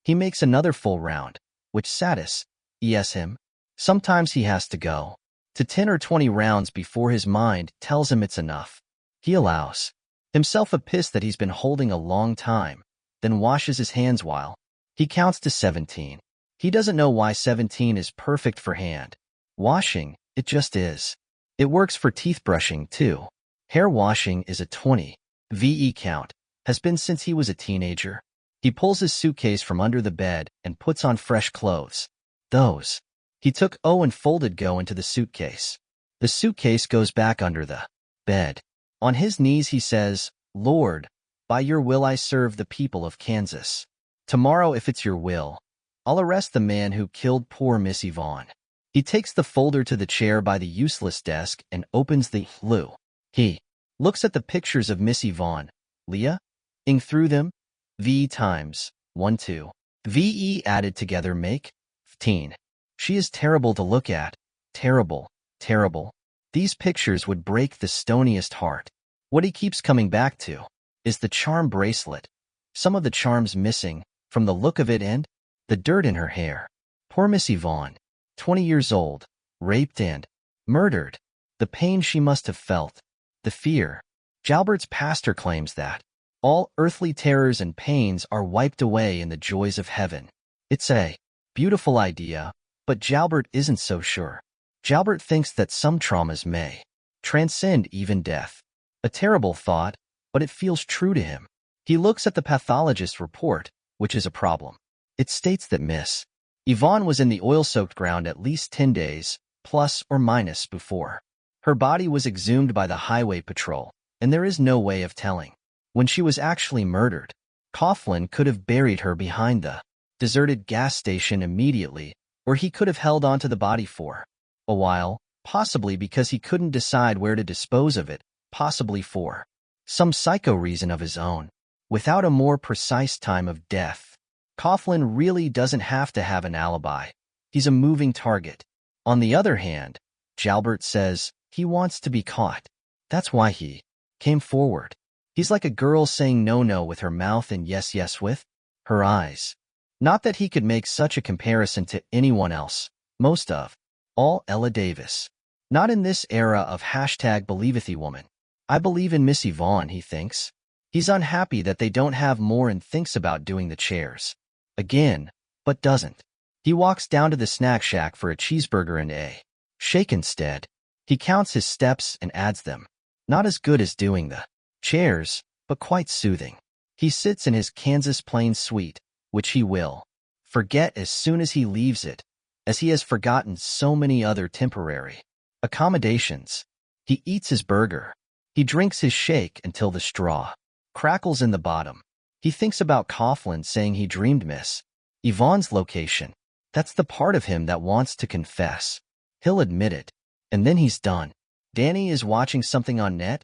S1: He makes another full round, which satisfies him. Sometimes he has to go to 10 or 20 rounds before his mind tells him it's enough. He allows himself a piss that he's been holding a long time, then washes his hands while he counts to 17. He doesn't know why 17 is perfect for hand washing, it just is. It works for teeth brushing too. Hair washing is a 20. VE count, has been since he was a teenager. He pulls his suitcase from under the bed and puts on fresh clothes. Those he took and folded go into the suitcase. The suitcase goes back under the bed. On his knees he says, Lord, by your will I serve the people of Kansas. Tomorrow, if it's your will, I'll arrest the man who killed poor Miss Yvonne. He takes the folder to the chair by the useless desk and opens the Lou. He looks at the pictures of Miss Yvonne, Leah, ing through them. V times 1, 2. VE added together make 15. She is terrible to look at. Terrible, terrible. These pictures would break the stoniest heart. What he keeps coming back to is the charm bracelet. Some of the charms missing from the look of it and the dirt in her hair. Poor Miss Yvonne, 20 years old, raped and murdered. The pain she must have felt. The fear. Jalbert's pastor claims that all earthly terrors and pains are wiped away in the joys of heaven. It's a beautiful idea, but Jalbert isn't so sure. Jalbert thinks that some traumas may transcend even death. A terrible thought, but it feels true to him. He looks at the pathologist's report, which is a problem. It states that Miss Yvonne was in the oil-soaked ground at least 10 days, plus or minus, before her body was exhumed by the highway patrol, and there is no way of telling when she was actually murdered. Coughlin could have buried her behind the deserted gas station immediately, or he could have held onto the body for a while, possibly because he couldn't decide where to dispose of it, possibly for some psycho reason of his own. Without a more precise time of death, Coughlin really doesn't have to have an alibi. He's a moving target. On the other hand, Jalbert says he wants to be caught. That's why he came forward. He's like a girl saying no with her mouth and yes with her eyes. Not that he could make such a comparison to anyone else. Most of all Ella Davis. Not in this era of #BelieveithyWoman. I believe in Miss Yvonne, he thinks. He's unhappy that they don't have more and thinks about doing the chairs again, but doesn't. He walks down to the snack shack for a cheeseburger and a shake instead. He counts his steps and adds them. Not as good as doing the chairs, but quite soothing. He sits in his Kansas Plains suite, which he will forget as soon as he leaves it, as he has forgotten so many other temporary accommodations. He eats his burger. He drinks his shake until the straw crackles in the bottom. He thinks about Coughlin saying he dreamed Miss Yvonne's location. That's the part of him that wants to confess. He'll admit it, and then he's done. Danny is watching something on Net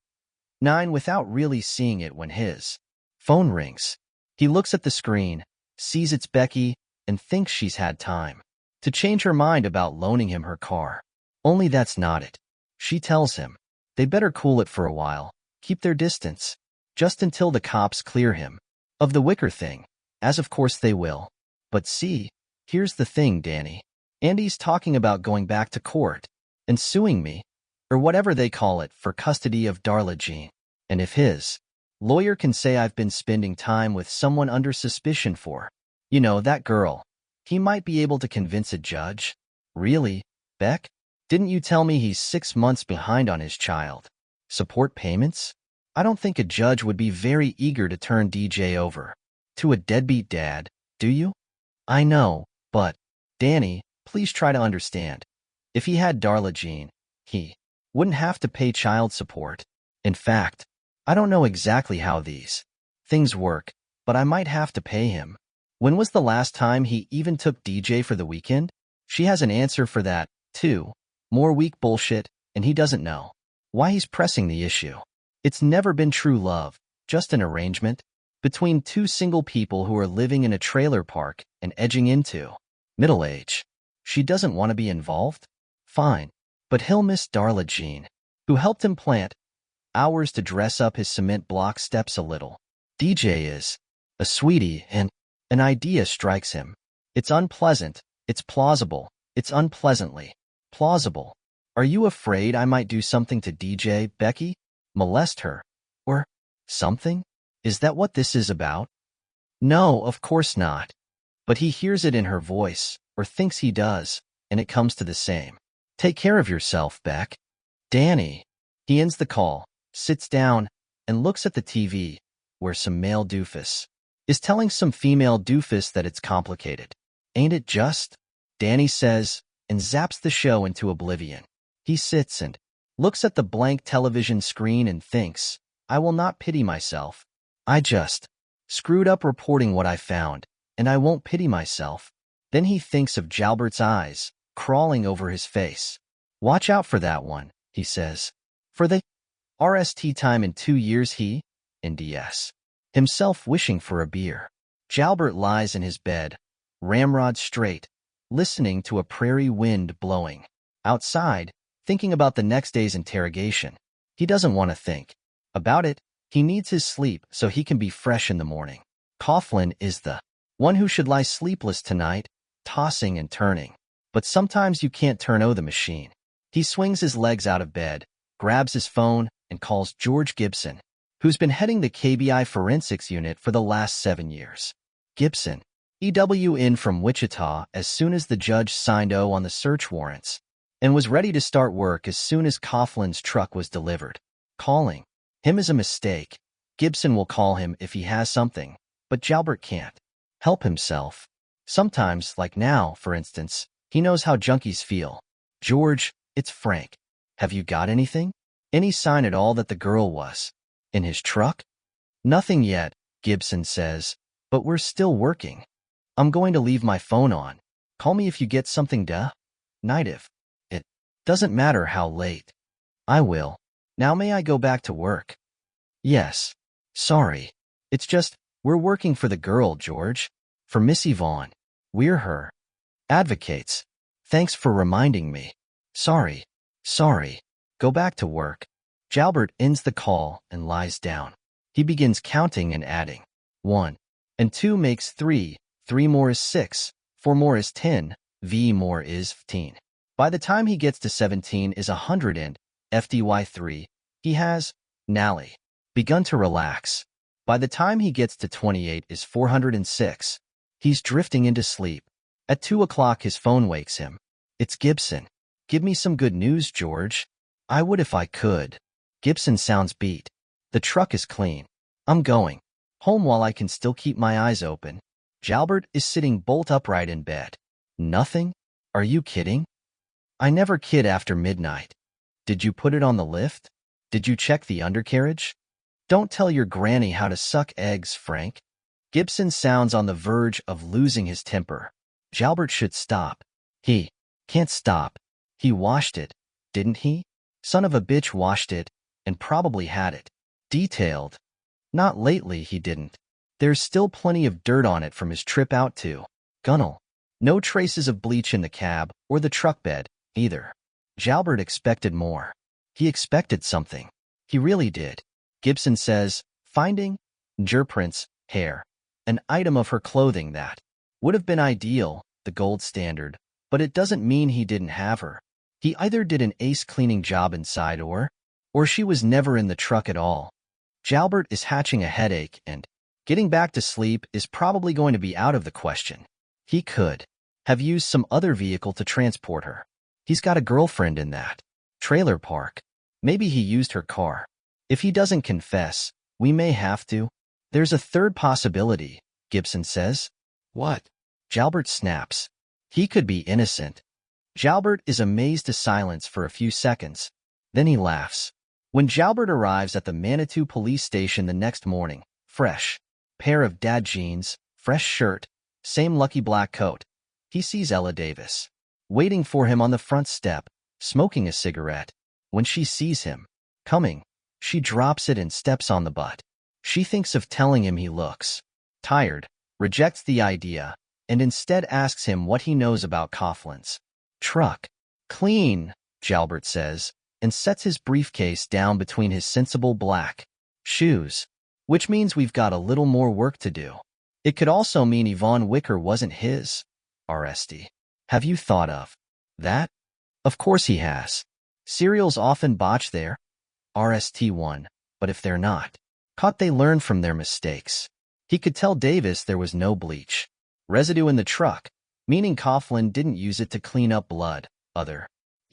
S1: 9 without really seeing it when his phone rings. He looks at the screen, sees it's Becky, and thinks she's had time to change her mind about loaning him her car. Only that's not it. She tells him they better cool it for a while, keep their distance. just until the cops clear him of the Wicker thing, as of course they will. But see, here's the thing, Danny. Andy's talking about going back to court and suing me, or whatever they call it, for custody of Darla Jean. And if his lawyer can say I've been spending time with someone under suspicion for, that girl, he might be able to convince a judge. Really, Beck? Didn't you tell me he's 6 months behind on his child support payments? I don't think a judge would be very eager to turn DJ over to a deadbeat dad, do you? I know, but, Danny, please try to understand. If he had Darla Jean, he wouldn't have to pay child support. In fact, I don't know exactly how these things work, but I might have to pay him. When was the last time he even took DJ for the weekend? She has an answer for that, too. More weak bullshit, and he doesn't know why he's pressing the issue. It's never been true love, just an arrangement between two single people who are living in a trailer park and edging into middle age. She doesn't want to be involved? Fine. But he'll miss Darla Jean, who helped him plant hours to dress up his cement block steps a little. DJ is a sweetie, and an idea strikes him. It's unpleasant, it's plausible, it's unpleasantly plausible. Are you afraid I might do something to DJ, Becky? Molest her? Or something? Is that what this is about? No, of course not. But he hears it in her voice, or thinks he does, and it comes to the same. Take care of yourself, Beck. Danny. He ends the call, sits down, and looks at the TV, where some male doofus is telling some female doofus that it's complicated. Ain't it just? Danny says, and zaps the show into oblivion. He sits and looks at the blank television screen and thinks, I will not pity myself. I just screwed up reporting what I found, and I won't pity myself. Then he thinks of Jalbert's eyes crawling over his face. Watch out for that one, he says. For the RST time in 2 years he, NDS, himself wishing for a beer. Jalbert lies in his bed, ramrod straight, listening to a prairie wind blowing outside, thinking about the next day's interrogation. He doesn't want to think about it. He needs his sleep so he can be fresh in the morning. Coughlin is the one who should lie sleepless tonight, tossing and turning. But sometimes you can't turn the machine. He swings his legs out of bed, grabs his phone, and calls George Gibson, who's been heading the KBI forensics unit for the last 7 years. Gibson, EW in from Wichita as soon as the judge signed O on the search warrants, and was ready to start work as soon as Coughlin's truck was delivered. Calling him is a mistake. Gibson will call him if he has something, but Jalbert can't help himself. Sometimes, like now, for instance, he knows how junkies feel. George, it's Frank. Have you got anything? Any sign at all that the girl was in his truck? Nothing yet, Gibson says, but we're still working. I'm going to leave my phone on. Call me if you get something, Native. It doesn't matter how late. I will. Now may I go back to work? Yes. Sorry. It's just, we're working for the girl, George. For Missy Vaughn. We're her advocates. Thanks for reminding me. Sorry. Go back to work. Jalbert ends the call and lies down. He begins counting and adding. 1 and 2 makes 3. 3 more is 6. 4 more is 10. V more is 15. By the time he gets to 17 is 100 and FDY3. He has, Nally, begun to relax. By the time he gets to 28 is 406. He's drifting into sleep. At 2 o'clock his phone wakes him. It's Gibson. Give me some good news, George. I would if I could. Gibson sounds beat. The truck is clean. I'm going home while I can still keep my eyes open. Jalbert is sitting bolt upright in bed. Nothing? Are you kidding? I never kid after midnight. Did you put it on the lift? Did you check the undercarriage? Don't tell your granny how to suck eggs, Frank. Gibson sounds on the verge of losing his temper. Jalbert should stop. He can't stop. He washed it, didn't he? Son of a bitch washed it, and probably had it detailed. Not lately, he didn't. There's still plenty of dirt on it from his trip out to Gunnell. No traces of bleach in the cab or the truck bed, either. Jalbert expected more. He expected something. He really did. Gibson says, Finding gerprints, hair, an item of her clothing that would have been ideal, the gold standard, but it doesn't mean he didn't have her. He either did an ace cleaning job inside or she was never in the truck at all. Jalbert is hatching a headache, and getting back to sleep is probably going to be out of the question. He could have used some other vehicle to transport her. He's got a girlfriend in that trailer park. Maybe he used her car. If he doesn't confess, we may have to. There's a third possibility, Gibson says.
S2: What?
S1: Jalbert snaps. He could be innocent. Jalbert is amazed to silence for a few seconds. Then he laughs. When Jalbert arrives at the Manitou police station the next morning, fresh pair of dad jeans, fresh shirt, same lucky black coat, he sees Ella Davis waiting for him on the front step, smoking a cigarette. When she sees him coming, she drops it and steps on the butt. She thinks of telling him he looks tired, rejects the idea, and instead asks him what he knows about Coughlin's truck. Clean, Jalbert says, and sets his briefcase down between his sensible black shoes, which means we've got a little more work to do. It could also mean Yvonne Wicker wasn't his RST. Have you thought of that? Of course he has. Serials often botch their RST1, but if they're not caught, they learn from their mistakes. He could tell Davis there was no bleach residue in the truck, meaning Coughlin didn't use it to clean up blood, other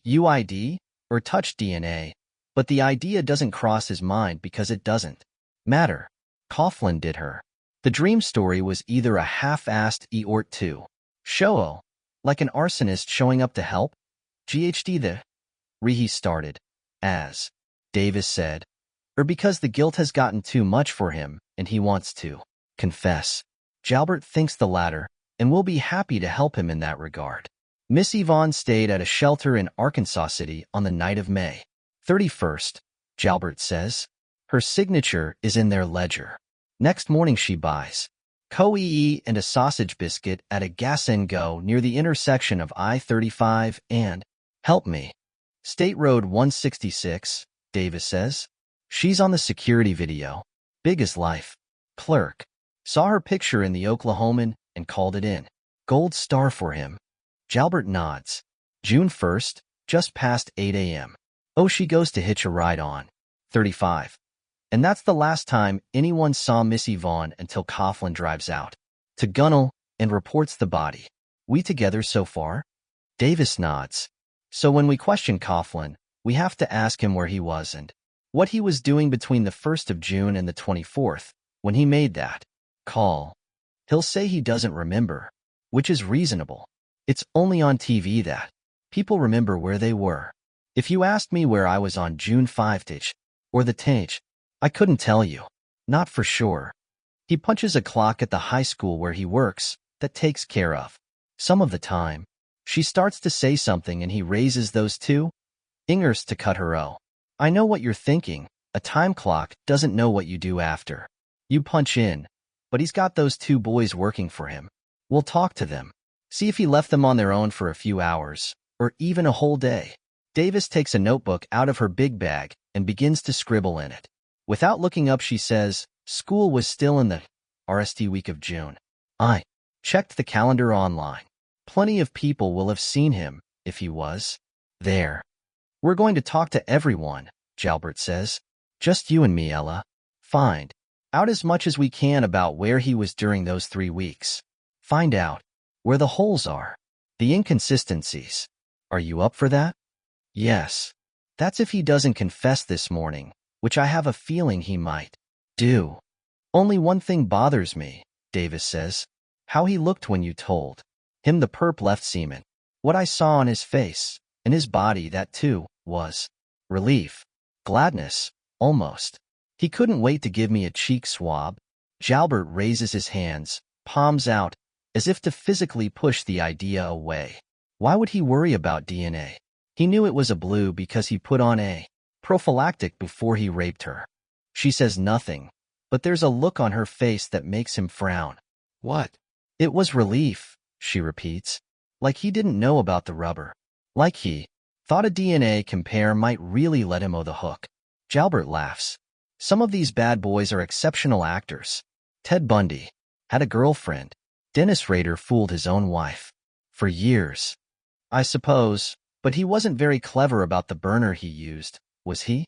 S1: UID, or touch DNA, but the idea doesn't cross his mind because it doesn't matter. Coughlin did her. The dream story was either a half-assed or two show, like an arsonist showing up to help. GHD the he started, as Davis said, or because the guilt has gotten too much for him and he wants to confess. Jalbert thinks the latter, and will be happy to help him in that regard. Miss Yvonne stayed at a shelter in Arkansas City on the night of May 31st, Jalbert says. Her signature is in their ledger. Next morning she buys Coee and a sausage biscuit at a gas and go near the intersection of I-35 and, help me, State Road 166, Davis says. She's on the security video. Big as life. Clerk saw her picture in the Oklahoman and called it in. Gold star for him. Jalbert nods. June 1st, just past 8 a.m. Oh, she goes to hitch a ride on 35. And that's the last time anyone saw Miss Yvonne until Coughlin drives out to Gunnell and reports the body. We together so far? Davis nods. So when we question Coughlin, we have to ask him where he was and what he was doing between the 1st of June and the 24th, when he made that call. He'll say he doesn't remember, which is reasonable. It's only on TV that people remember where they were. If you asked me where I was on June 5th or the 10th, I couldn't tell you. Not for sure. He punches a clock at the high school where he works that takes care of some of the time. She starts to say something and he raises those two fingers to cut her. Oh, I know what you're thinking. A time clock doesn't know what you do after you punch in, but he's got those two boys working for him. We'll talk to them. See if he left them on their own for a few hours, or even a whole day. Davis takes a notebook out of her big bag and begins to scribble in it. Without looking up, she says, school was still in the RST week of June. I checked the calendar online. Plenty of people will have seen him, if he was there. We're going to talk to everyone, Jalbert says. Just you and me, Ella. Find out as much as we can about where he was during those 3 weeks. Find out where the holes are, the inconsistencies. Are you up for that? Yes. That's if he doesn't confess this morning, which I have a feeling he might do. Only one thing bothers me, Davis says. How he looked when you told him the perp left semen. What I saw on his face, and his body, that too, was relief. Gladness, almost. He couldn't wait to give me a cheek swab. Jalbert raises his hands, palms out, as if to physically push the idea away. Why would he worry about DNA? He knew it was a blue because he put on a prophylactic before he raped her. She says nothing, but there's a look on her face that makes him frown. What? It was relief, she repeats. Like he didn't know about the rubber. Like he thought a DNA compare might really let him off the hook. Jalbert laughs. Some of these bad boys are exceptional actors. Ted Bundy had a girlfriend. Dennis Rader fooled his own wife. For years, I suppose, but he wasn't very clever about the burner he used, was he?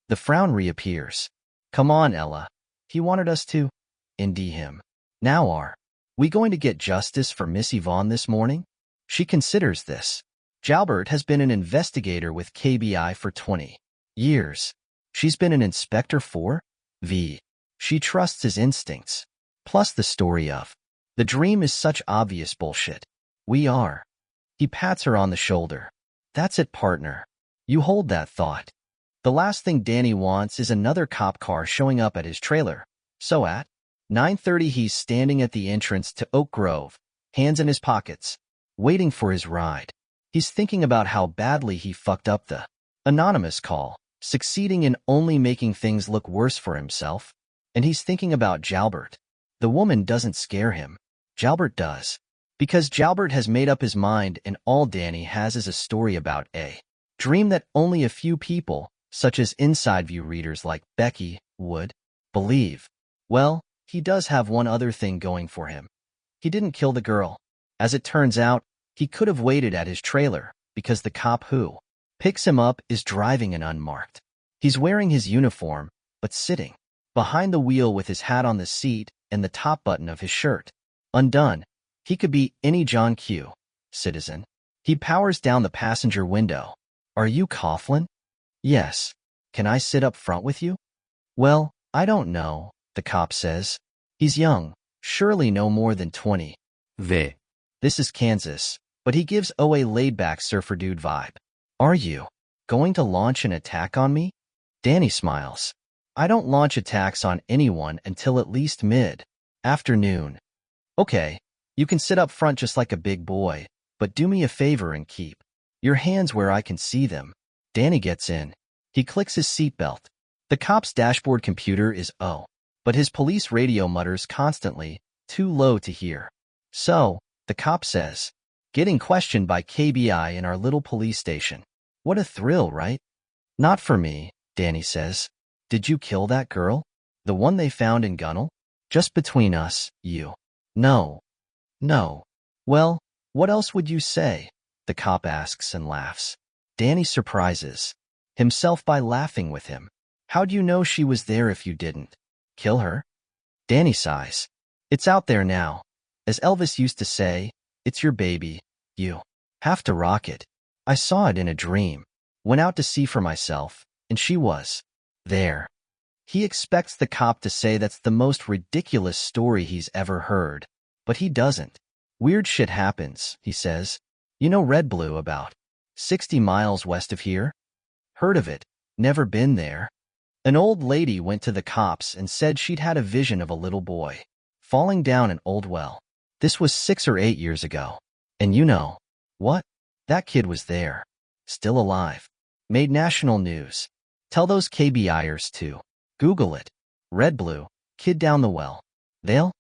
S1: The frown reappears. Come on, Ella. He wanted us to indie him. Now are we going to get justice for Miss Yvonne this morning? She considers this. Jalbert has been an investigator with KBI for 20 years. She's been an inspector for V. She trusts his instincts. Plus the story of the dream is such obvious bullshit. We are. He pats her on the shoulder. That's it, partner. You hold that thought. The last thing Danny wants is another cop car showing up at his trailer. So at 9:30 he's standing at the entrance to Oak Grove, hands in his pockets, waiting for his ride. He's thinking about how badly he fucked up the anonymous call, succeeding in only making things look worse for himself. And he's thinking about Jalbert. The woman doesn't scare him. Jalbert does. Because Jalbert has made up his mind and all Danny has is a story about a dream that only a few people, such as Inside View readers like Becky, would believe. Well, he does have one other thing going for him. He didn't kill the girl. As it turns out, he could have waited at his trailer because the cop who picks him up is driving an unmarked. He's wearing his uniform, but sitting behind the wheel with his hat on the seat and the top button of his shirt undone. He could be any John Q. citizen. He powers down the passenger window. Are you Coughlin? Yes. Can I sit up front with you? Well, I don't know, the cop says. He's young, surely no more than 20.
S2: V.
S1: This is Kansas, but he gives a laid-back surfer dude vibe. Are you going to launch an attack on me? Danny smiles. I don't launch attacks on anyone until at least mid-afternoon. Okay, you can sit up front just like a big boy, but do me a favor and keep your hands where I can see them. Danny gets in. He clicks his seatbelt. The cop's dashboard computer is but his police radio mutters constantly, too low to hear. So, the cop says, getting questioned by KBI in our little police station. What a thrill, right? Not for me, Danny says. Did you kill that girl? The one they found in Gunnell? Just between us, you. No. No. Well, what else would you say? The cop asks and laughs. Danny surprises himself by laughing with him. How'd you know she was there if you didn't kill her? Danny sighs. It's out there now. As Elvis used to say, it's your baby. You have to rock it. I saw it in a dream. Went out to see for myself, and she was there. He expects the cop to say that's the most ridiculous story he's ever heard, but he doesn't. Weird shit happens, he says. You know Red Blue, about 60 miles west of here? Heard of it, never been there. An old lady went to the cops and said she'd had a vision of a little boy falling down an old well. This was 6 or 8 years ago. And you know what? That kid was there. Still alive. Made national news. Tell those KBIers to Google it. Red Blue, kid down the well. They'll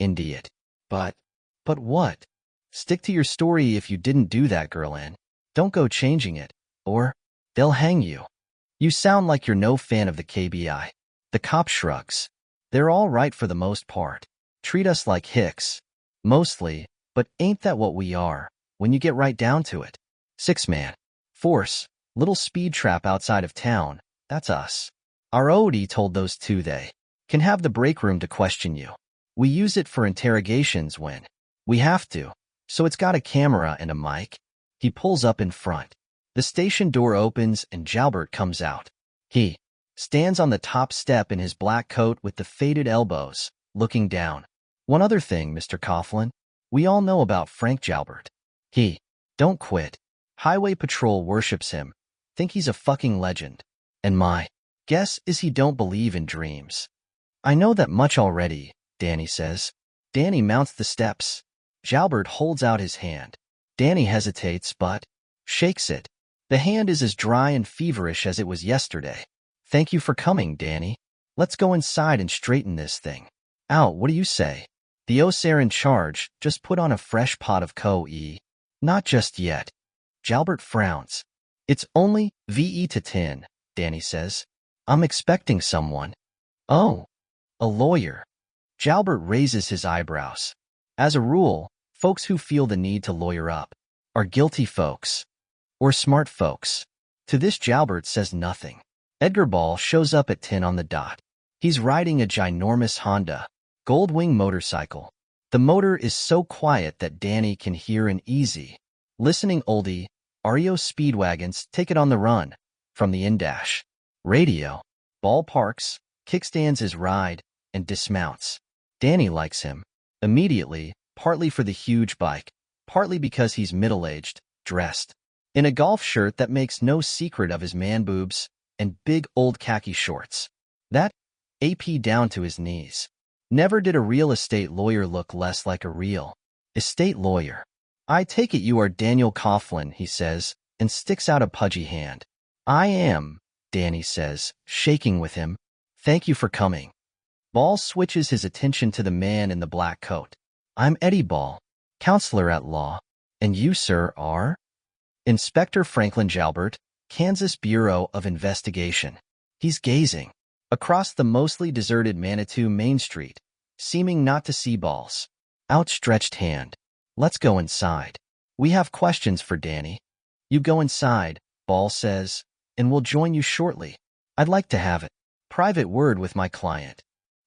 S1: indie it. But what? Stick to your story if you didn't do that, girl, and don't go changing it, or they'll hang you. You sound like you're no fan of the KBI. The cop shrugs. They're all right for the most part. Treat us like hicks. Mostly, but ain't that what we are, when you get right down to it? 6-man force, little speed trap outside of town, that's us. Our OD told those two they can have the break room to question you. We use it for interrogations when we have to, so it's got a camera and a mic. He pulls up in front. The station door opens and Jalbert comes out. He stands on the top step in his black coat with the faded elbows, looking down. One other thing, Mr. Coughlin. We all know about Frank Jalbert. He don't quit. Highway Patrol worships him. Think he's a fucking legend. And my guess is he don't believe in dreams. I know that much already, Danny says. Danny mounts the steps. Jalbert holds out his hand. Danny hesitates but shakes it. The hand is as dry and feverish as it was yesterday. Thank you for coming, Danny. Let's go inside and straighten this thing out. What do you say? The OSAR in charge just put on a fresh pot of co-e. Not just yet. Jalbert frowns. It's only VE to 10, Danny says. I'm expecting someone. Oh, a lawyer. Jalbert raises his eyebrows. As a rule, folks who feel the need to lawyer up are guilty folks or smart folks. To this, Jalbert says nothing. Edgar Ball shows up at 10 on the dot. He's riding a ginormous Honda Goldwing motorcycle. The motor is so quiet that Danny can hear an easy listening oldie, REO Speedwagons Take It on the Run, from the in-dash radio. Ball parks, kickstands his ride, and dismounts. Danny likes him immediately, partly for the huge bike, partly because he's middle-aged, dressed in a golf shirt that makes no secret of his man boobs, and big old khaki shorts. That AP down to his knees. Never did a real estate lawyer look less like a real estate lawyer. I take it you are Daniel Coughlin, he says, and sticks out a pudgy hand. I am, Danny says, shaking with him. Thank you for coming. Ball switches his attention to the man in the black coat. I'm Eddie Ball, counselor at law. And you, sir, are? Inspector Franklin Jalbert, Kansas Bureau of Investigation. He's gazing across the mostly deserted Manitou Main Street, seeming not to see Ball's outstretched hand. Let's go inside. We have questions for Danny. You go inside, Ball says, and we'll join you shortly. I'd like to have a private word with my client.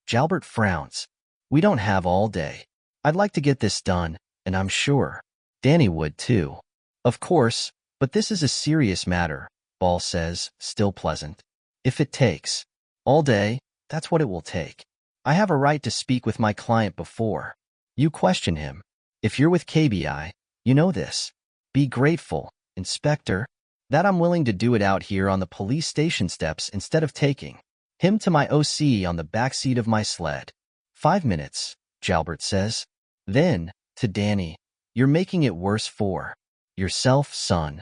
S1: Jalbert frowns. We don't have all day. I'd like to get this done, and I'm sure Danny would too. Of course, but this is a serious matter, Ball says, still pleasant. If it takes all day, that's what it will take. I have a right to speak with my client before you question him. If you're with KBI, you know this. Be grateful, Inspector, that I'm willing to do it out here on the police station steps instead of taking him to my OC on the backseat of my sled. 5 minutes, Jalbert says. Then, to Danny, you're making it worse for yourself, son.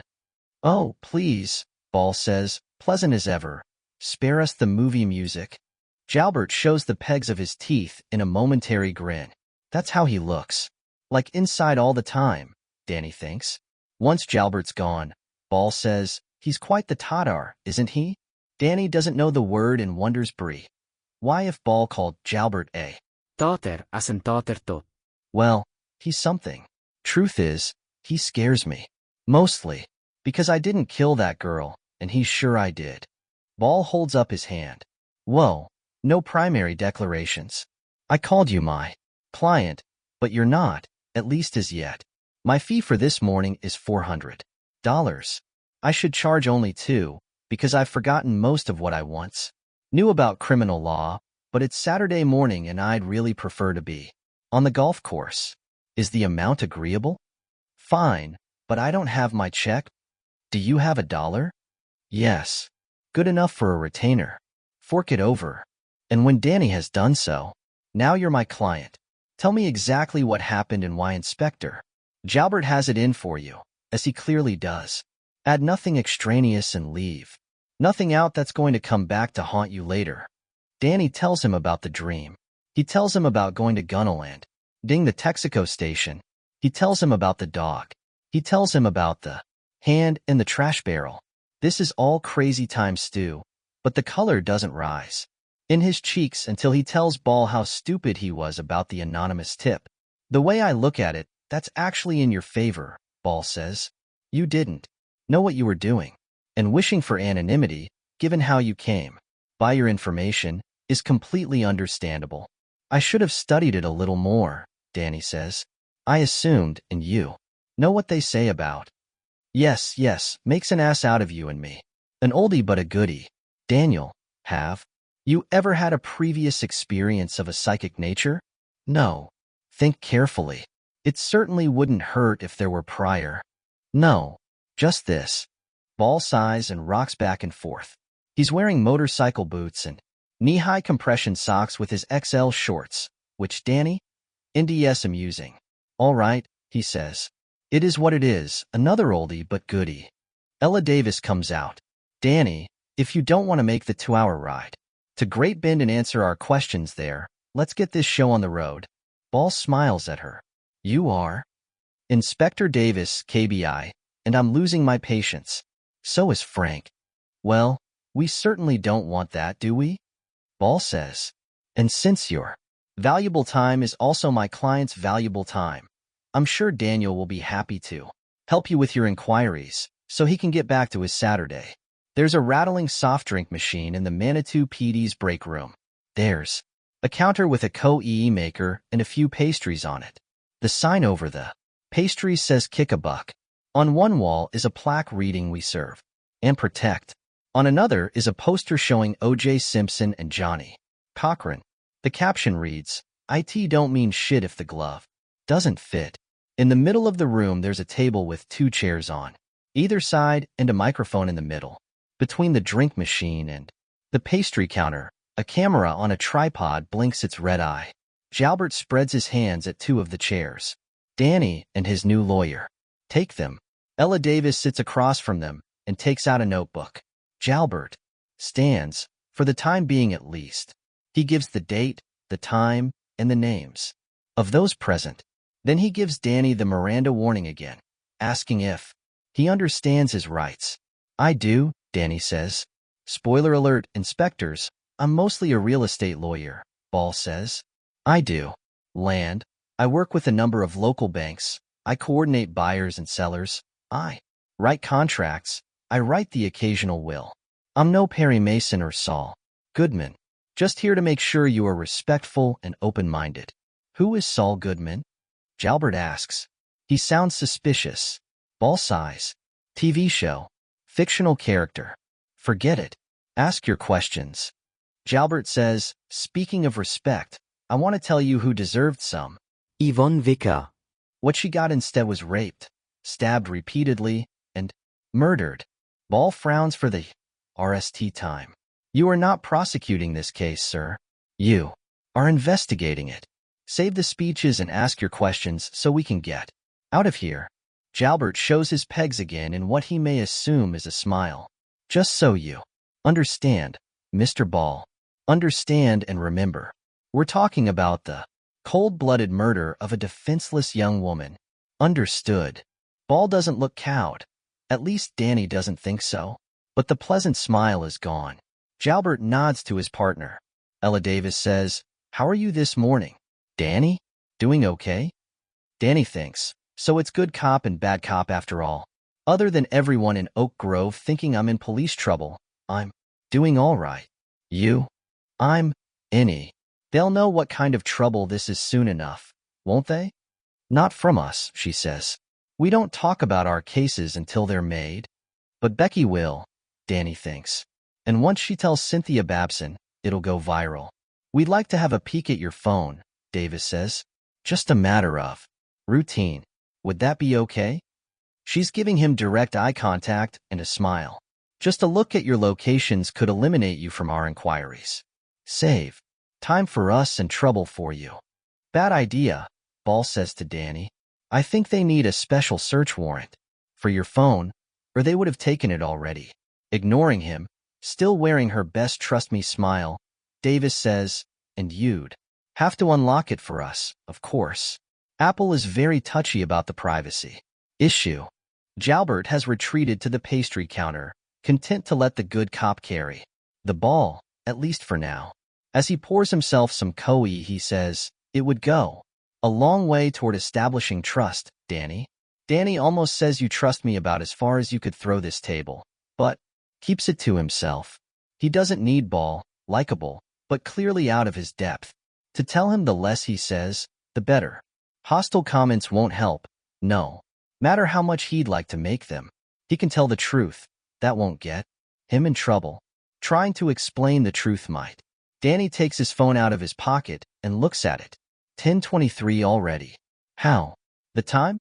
S1: Oh, please, Ball says, pleasant as ever. Spare us the movie music. Jalbert shows the pegs of his teeth in a momentary grin. That's how he looks. Like inside all the time, Danny thinks. Once Jalbert's gone, Ball says, he's quite the Tatar, isn't he? Danny doesn't know the word and wonders Brie. Why if Ball called Jalbert a
S2: Tater as in tater tot.
S1: well, he's something. Truth is, he scares me. Mostly because I didn't kill that girl, and he's sure I did. Ball holds up his hand. Whoa, no primary declarations. I called you my client, but you're not, at least as yet. My fee for this morning is $400. I should charge only $2, because I've forgotten most of what I once knew about criminal law, but it's Saturday morning and I'd really prefer to be on the golf course. Is the amount agreeable? Fine, but I don't have my check. Do you have $1? Yes. Good enough for a retainer. Fork it over. And when Danny has done so, now you're my client. Tell me exactly what happened and why, Inspector. Jalbert has it in for you, as he clearly does. Add nothing extraneous and leave nothing out that's going to come back to haunt you later. Danny tells him about the dream. He tells him about going to Gunnaland, ding the Texaco station. He tells him about the dog. He tells him about the hand in the trash barrel. This is all crazy time stew, but the color doesn't rise in his cheeks until he tells Ball how stupid he was about the anonymous tip. The way I look at it, that's actually in your favor, Ball says. You didn't know what you were doing, and wishing for anonymity, given how you came by your information, is completely understandable. I should have studied it a little more, Danny says. I assumed, and you know what they say about yes, makes an ass out of you and me. An oldie but a goodie. Daniel, have you ever had a previous experience of a psychic nature? No. Think carefully. It certainly wouldn't hurt if there were prior. No. Just this. Ball sighs and rocks back and forth. He's wearing motorcycle boots and knee-high compression socks with his XL shorts, which Danny NDS amusing. All right, he says. It is what it is, another oldie but goodie. Ella Davis comes out. Danny, if you don't want to make the 2-hour ride to Great Bend and answer our questions there, let's get this show on the road. Ball smiles at her. You are Inspector Davis, KBI, and I'm losing my patience. So is Frank. Well, we certainly don't want that, do we? Ball says. And since your valuable time is also my client's valuable time, I'm sure Daniel will be happy to help you with your inquiries so he can get back to his Saturday. There's a rattling soft drink machine in the Manitou PD's break room. There's a counter with a co-ee maker and a few pastries on it. The sign over the pastries says kick a buck. On one wall is a plaque reading we serve and protect. On another is a poster showing O.J. Simpson and Johnny Cochran. The caption reads, "IT don't mean shit if the glove doesn't fit." In the middle of the room there's a table with 2 chairs on either side and a microphone in the middle. Between the drink machine and the pastry counter, a camera on a tripod blinks its red eye. Jalbert spreads his hands at 2 of the chairs. Danny and his new lawyer take them. Ella Davis sits across from them and takes out a notebook. Jalbert stands, for the time being at least. He gives the date, the time, and the names of those present. Then he gives Danny the Miranda warning again, asking if he understands his rights. "I do," Danny says. "Spoiler alert, inspectors, I'm mostly a real estate lawyer," Ball says. "I do land. I work with a number of local banks. I coordinate buyers and sellers. I write contracts. I write the occasional will. I'm no Perry Mason or Saul Goodman. Just here to make sure you are respectful and open-minded." "Who is Saul Goodman?" Jalbert asks. "He sounds suspicious." Ball sighs. "TV show. Fictional character. Forget it. Ask your questions." Jalbert says, "Speaking of respect, I want to tell you who deserved some.
S2: Yvonne Vicker.
S1: What she got instead was raped, stabbed repeatedly, and murdered." Ball frowns for the rest time. "You are not prosecuting this case, sir. You are investigating it. Save the speeches and ask your questions so we can get out of here." Jalbert shows his pegs again in what he may assume is a smile. "Just so you understand, Mr. Ball. Understand and remember. We're talking about the cold-blooded murder of a defenseless young woman. Understood?" Ball doesn't look cowed. At least Danny doesn't think so. But the pleasant smile is gone. Jalbert nods to his partner. Ella Davis says, "How are you this morning, Danny? Doing okay?" Danny thinks, so it's good cop and bad cop after all. Other than everyone in Oak Grove thinking I'm in police trouble, I'm doing all right. You? I'm any. They'll know what kind of trouble this is soon enough, won't they? "Not from us," she says. "We don't talk about our cases until they're made." But Becky will, Danny thinks. And once she tells Cynthia Babson, it'll go viral. "We'd like to have a peek at your phone," Davis says. "Just a matter of routine. Would that be okay?" She's giving him direct eye contact and a smile. "Just a look at your locations could eliminate you from our inquiries. Save time for us and trouble for you." "Bad idea," Ball says to Danny. "I think they need a special search warrant for your phone, or they would have taken it already." Ignoring him, still wearing her best trust me smile, Davis says, "And you'd have to unlock it for us, of course. Apple is very touchy about the privacy issue." Jalbert has retreated to the pastry counter, content to let the good cop carry the ball, at least for now. As he pours himself some coe, he says, "It would go a long way toward establishing trust, Danny." Danny almost says you trust me about as far as you could throw this table, but keeps it to himself. He doesn't need Ball, likable, but clearly out of his depth. To tell him the less he says, the better. Hostile comments won't help, no matter how much he'd like to make them. He can tell the truth. That won't get him in trouble. Trying to explain the truth might. Danny takes his phone out of his pocket and looks at it. 10:23 already. How? The time?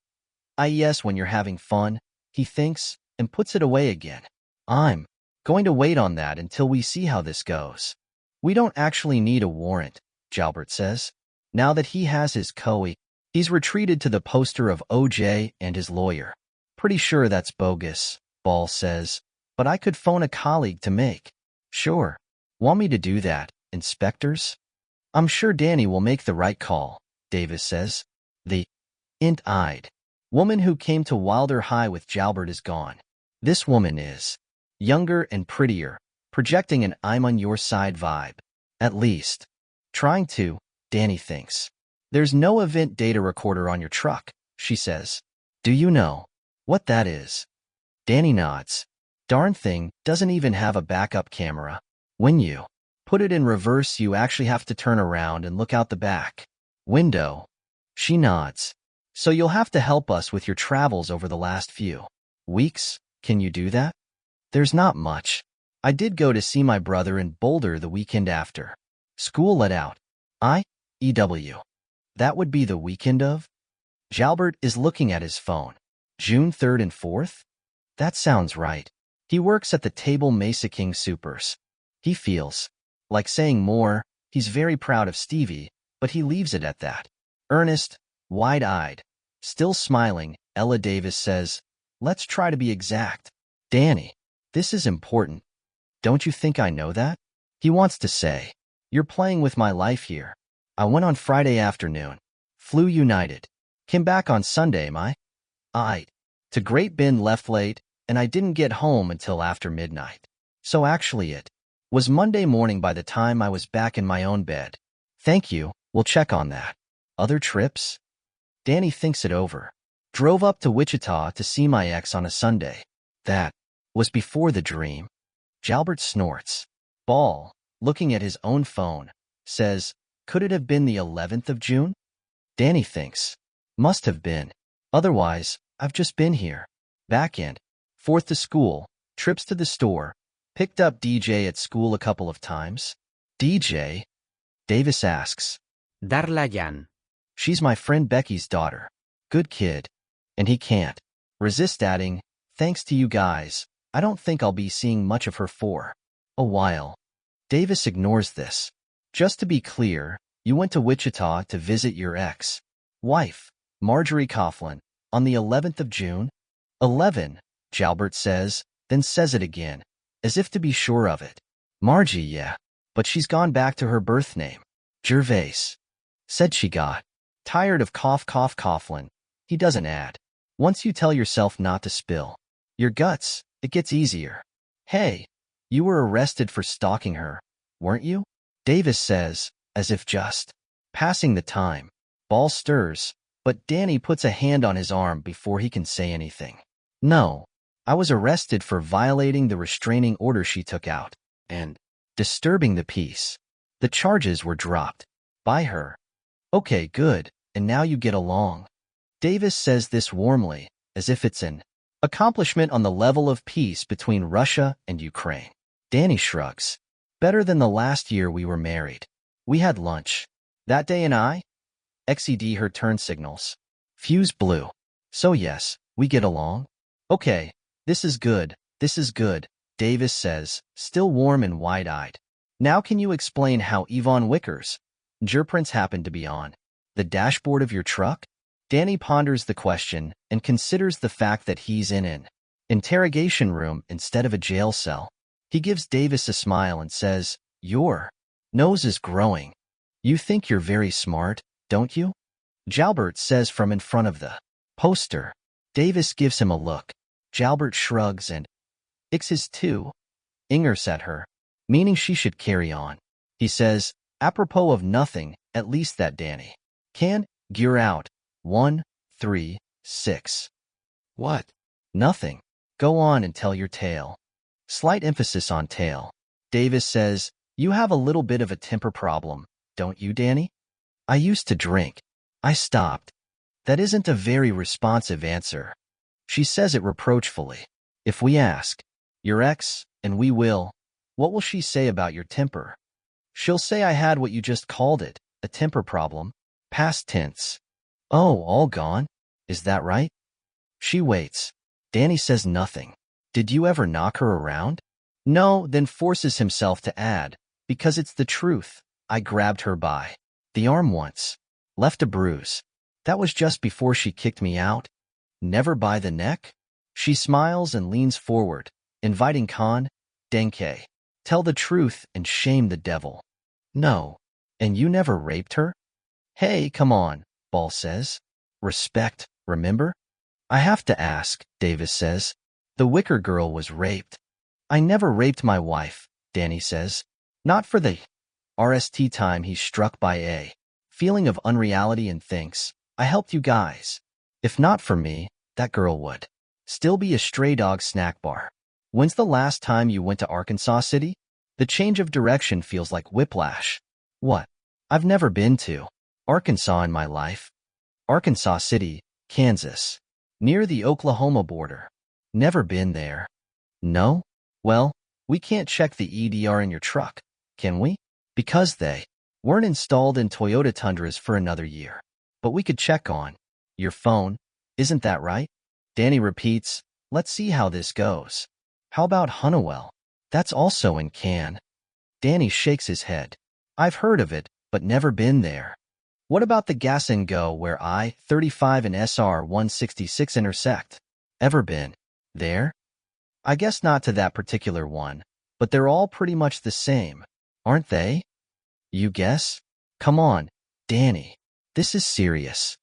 S1: Yes, when you're having fun, he thinks, and puts it away again. "I'm going to wait on that until we see how this goes." "We don't actually need a warrant," Jalbert says. Now that he has his coe, he's retreated to the poster of OJ and his lawyer. "Pretty sure that's bogus," Ball says, "but I could phone a colleague to make sure." "Want me to do that, inspectors?" "I'm sure Danny will make the right call," Davis says. The int-eyed woman who came to Wilder High with Jalbert is gone. This woman is younger and prettier, projecting an I'm on your side vibe. At least. Trying to, Danny thinks. There's no event data recorder on your truck, she says. Do you know what that is? Danny nods. Darn thing doesn't even have a backup camera. When you put it in reverse, you actually have to turn around and look out the back window. She nods. So you'll have to help us with your travels over the last few weeks. Can you do that? There's not much. I did go to see my brother in Boulder the weekend after school let out. EW. That would be the weekend of? Jalbert is looking at his phone. June 3rd and 4th? That sounds right. He works at the Table Mesa King Supers. He feels like saying more. He's very proud of Stevie, but he leaves it at that. Earnest, wide-eyed, still smiling, Ella Davis says, let's try to be exact. Danny, this is important. Don't you think I know that? He wants to say, you're playing with my life here. I went on Friday afternoon. Flew United. Came back on Sunday, to Great Bend left late, and I didn't get home until after midnight. So actually it was Monday morning by the time I was back in my own bed. Thank you, we'll check on that. Other trips? Danny thinks it over. Drove up to Wichita to see my ex on a Sunday. That was before the dream. Jalbert snorts. Ball, looking at his own phone, says, could it have been the 11th of June? Danny thinks. Must have been. Otherwise, I've just been here. Back and forth to school, trips to the store, picked up DJ at school a couple of times. DJ? Davis asks.
S2: Darla yan.
S1: She's my friend Becky's daughter. Good kid. And he can't resist adding, thanks to you guys, I don't think I'll be seeing much of her for a while. Davis ignores this. Just to be clear, you went to Wichita to visit your ex-wife, Marjorie Coughlin, on the 11th of June? 11, Jalbert says, then says it again, as if to be sure of it. Margie, yeah, but she's gone back to her birth name. Gervais. Said she got tired of Coughlin. He doesn't add. Once you tell yourself not to spill your guts, it gets easier. Hey, you were arrested for stalking her, weren't you? Davis says, as if just passing the time. Ball stirs, but Danny puts a hand on his arm before he can say anything. No, I was arrested for violating the restraining order she took out and disturbing the peace. The charges were dropped by her. Okay, good, and now you get along. Davis says this warmly, as if it's an accomplishment on the level of peace between Russia and Ukraine. Danny shrugs. Better than the last year we were married. We had lunch. That day and XED her turn signals. Fuse blue. So yes, we get along? Okay, this is good, Davis says, still warm and wide-eyed. Now can you explain how Yvonne Wicker's gerprints happened to be on the dashboard of your truck? Danny ponders the question and considers the fact that he's in an interrogation room instead of a jail cell. He gives Davis a smile and says, your nose is growing. You think you're very smart, don't you? Jalbert says from in front of the poster. Davis gives him a look. Jalbert shrugs and ixes too. Ingers at her, meaning she should carry on. He says, apropos of nothing, at least that Danny can gear out. 1, 3, 6. What? Nothing. Go on and tell your tale. Slight emphasis on tale. Davis says, you have a little bit of a temper problem, don't you, Danny? I used to drink. I stopped. That isn't a very responsive answer. She says it reproachfully. If we ask, your ex, and we will, what will she say about your temper? She'll say I had what you just called it, a temper problem. Past tense. Oh, all gone? Is that right? She waits. Danny says nothing. Did you ever knock her around? No, then forces himself to add, because it's the truth. I grabbed her by the arm once. Left a bruise. That was just before she kicked me out. Never by the neck? She smiles and leans forward, inviting Denke. Tell the truth and shame the devil. No. And you never raped her? Hey, come on, Ball says. Respect, remember? I have to ask, Davis says. The Wicker girl was raped. I never raped my wife, Danny says. Not for the RST time he's struck by a feeling of unreality and thinks, I helped you guys. If not for me, that girl would still be a stray dog snack bar. When's the last time you went to Arkansas City? The change of direction feels like whiplash. What? I've never been to Arkansas in my life. Arkansas City, Kansas. Near the Oklahoma border. Never been there. No? Well, we can't check the EDR in your truck, can we? Because they weren't installed in Toyota Tundras for another year. But we could check on your phone, isn't that right? Danny repeats, let's see how this goes. How about Honeywell? That's also in Cannes. Danny shakes his head. I've heard of it, but never been there. What about the Gas and Go where I-35 and SR-166 intersect? Ever been there? I guess not to that particular one, but they're all pretty much the same, aren't they? You guess? Come on, Danny. This is serious.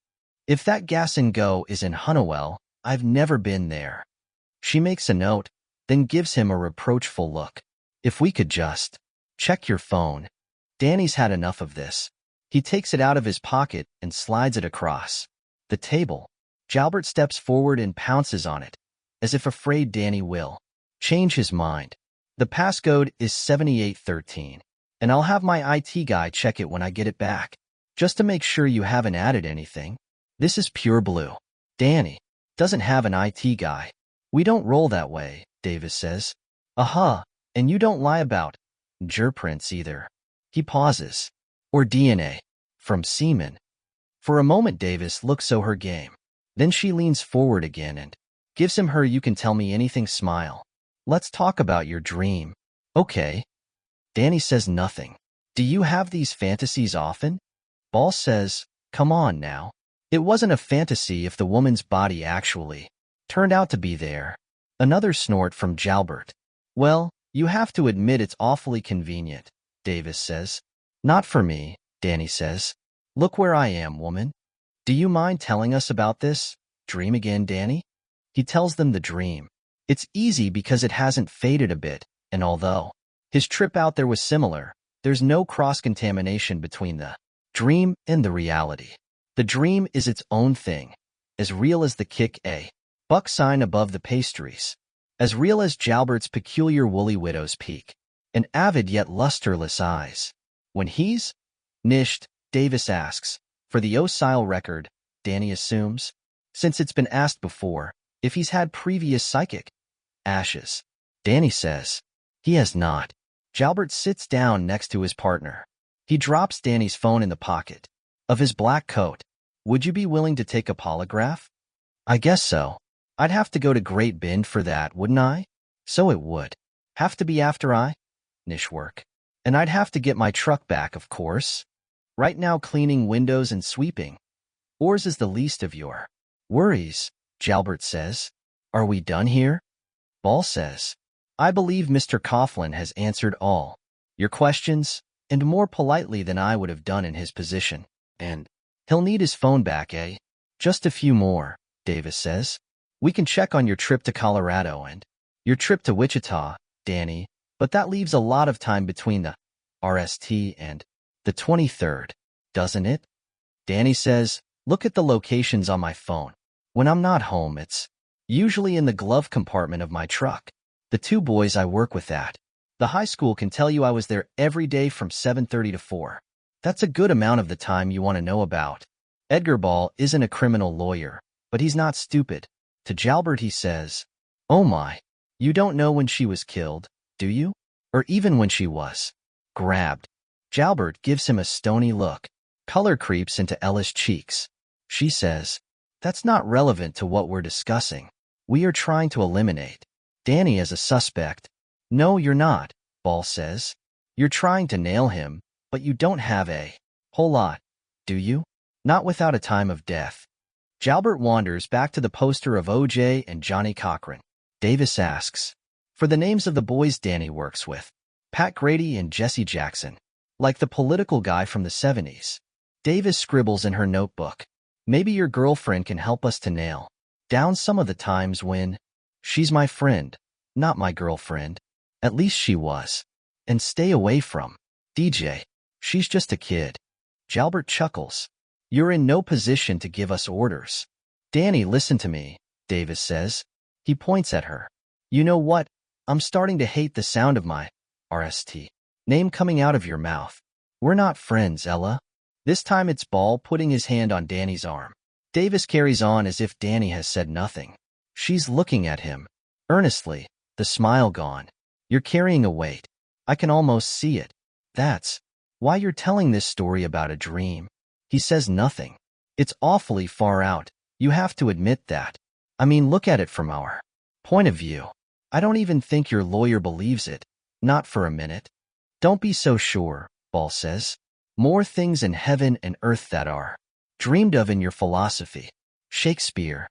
S1: If that Gas and Go is in Honeywell, I've never been there. She makes a note, then gives him a reproachful look. If we could just check your phone. Danny's had enough of this. He takes it out of his pocket and slides it across the table. Jalbert steps forward and pounces on it, as if afraid Danny will change his mind. The passcode is 7813, and I'll have my IT guy check it when I get it back, just to make sure you haven't added anything. This is pure blue. Danny doesn't have an IT guy. We don't roll that way, Davis says. And you don't lie about gerprints either. He pauses. Or DNA. From semen. For a moment Davis looks so her game. Then she leans forward again and gives him her you can tell me anything smile. Let's talk about your dream. Okay. Danny says nothing. Do you have these fantasies often? Ball says, come on now. It wasn't a fantasy if the woman's body actually turned out to be there. Another snort from Jalbert. Well, you have to admit it's awfully convenient, Davis says. Not for me, Danny says. Look where I am, woman. Do you mind telling us about this dream again, Danny? He tells them the dream. It's easy because it hasn't faded a bit, and although his trip out there was similar, there's no cross-contamination between the dream and the reality. The dream is its own thing, as real as the kick a buck sign above the pastries, as real as Jalbert's peculiar woolly widow's peak, and avid yet lusterless eyes. When he's nished, Davis asks, for the Osile record, Danny assumes, since it's been asked before, if he's had previous psychic ashes. Danny says, he has not. Jalbert sits down next to his partner. He drops Danny's phone in the pocket of his black coat. Would you be willing to take a polygraph? I guess so. I'd have to go to Great Bend for that, wouldn't I? So it would. Have to be after I niche work. And I'd have to get my truck back, of course. Right now cleaning windows and sweeping. Ours is the least of your worries, Jalbert says. Are we done here? Ball says, I believe Mr. Coughlin has answered all your questions, and more politely than I would have done in his position. And he'll need his phone back, eh? Just a few more, Davis says. We can check on your trip to Colorado and your trip to Wichita, Danny, but that leaves a lot of time between the RST and the 23rd, doesn't it? Danny says, look at the locations on my phone. When I'm not home, it's usually in the glove compartment of my truck. The two boys I work with at the high school can tell you I was there every day from 7:30 to 4. That's a good amount of the time you want to know about. Edgar Ball isn't a criminal lawyer, but he's not stupid. To Jalbert he says, oh my, you don't know when she was killed, do you? Or even when she was grabbed. Jalbert gives him a stony look. Color creeps into Ella's cheeks. She says, that's not relevant to what we're discussing. We are trying to eliminate Danny as a suspect. No, you're not, Ball says. You're trying to nail him, but you don't have a whole lot, do you? Not without a time of death. Jalbert wanders back to the poster of O.J. and Johnny Cochran. Davis asks for the names of the boys Danny works with. Pat Grady and Jesse Jackson. Like the political guy from the 70s. Davis scribbles in her notebook. Maybe your girlfriend can help us to nail down some of the times when she's my friend, not my girlfriend. At least she was. And stay away from DJ. She's just a kid. Jalbert chuckles. You're in no position to give us orders. Danny, listen to me, Davis says. He points at her. You know what? I'm starting to hate the sound of my RST name coming out of your mouth. We're not friends, Ella. This time it's Ball putting his hand on Danny's arm. Davis carries on as if Danny has said nothing. She's looking at him, earnestly, the smile gone. You're carrying a weight. I can almost see it. That's why you're telling this story about a dream. He says nothing. It's awfully far out. You have to admit that. I mean, look at it from our point of view. I don't even think your lawyer believes it. Not for a minute. Don't be so sure, Ball says. More things in heaven and earth that are dreamed of in your philosophy. Shakespeare.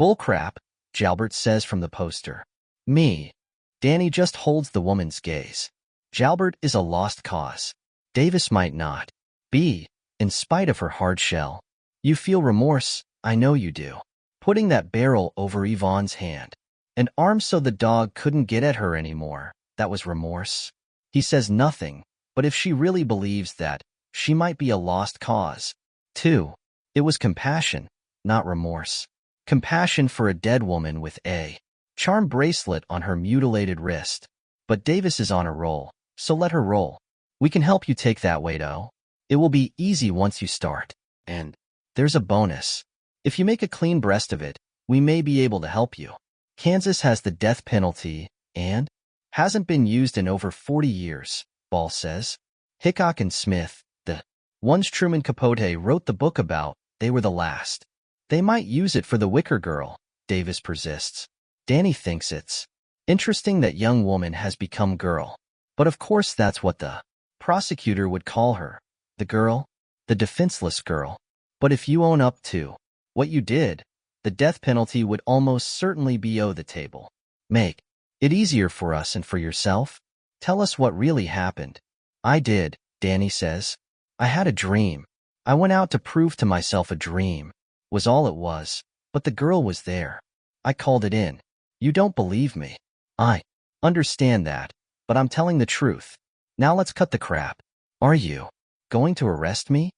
S1: Bullcrap, Jalbert says from the poster. Me. Danny just holds the woman's gaze. Jalbert is a lost cause. Davis might not be, in spite of her hard shell. You feel remorse, I know you do. Putting that barrel over Yvonne's hand. An arm so the dog couldn't get at her anymore. That was remorse. He says nothing, but if she really believes that, she might be a lost cause. 2. It was compassion, not remorse. Compassion for a dead woman with a charm bracelet on her mutilated wrist. But Davis is on a roll, so let her roll. We can help you take that weight, oh. It will be easy once you start. And there's a bonus. If you make a clean breast of it, we may be able to help you. Kansas has the death penalty and hasn't been used in over 40 years, Ball says. Hickok and Smith, the ones Truman Capote wrote the book about, they were the last. They might use it for the Wicker Girl, Davis persists. Danny thinks it's interesting that young woman has become girl. But of course that's what the prosecutor would call her. The girl? The defenseless girl. But if you own up to what you did, the death penalty would almost certainly be on the table. Make it easier for us and for yourself. Tell us what really happened. I did, Danny says. I had a dream. I went out to prove to myself a dream was all it was, but the girl was there. I called it in. You don't believe me. I understand that, but I'm telling the truth. Now let's cut the crap. Are you going to arrest me?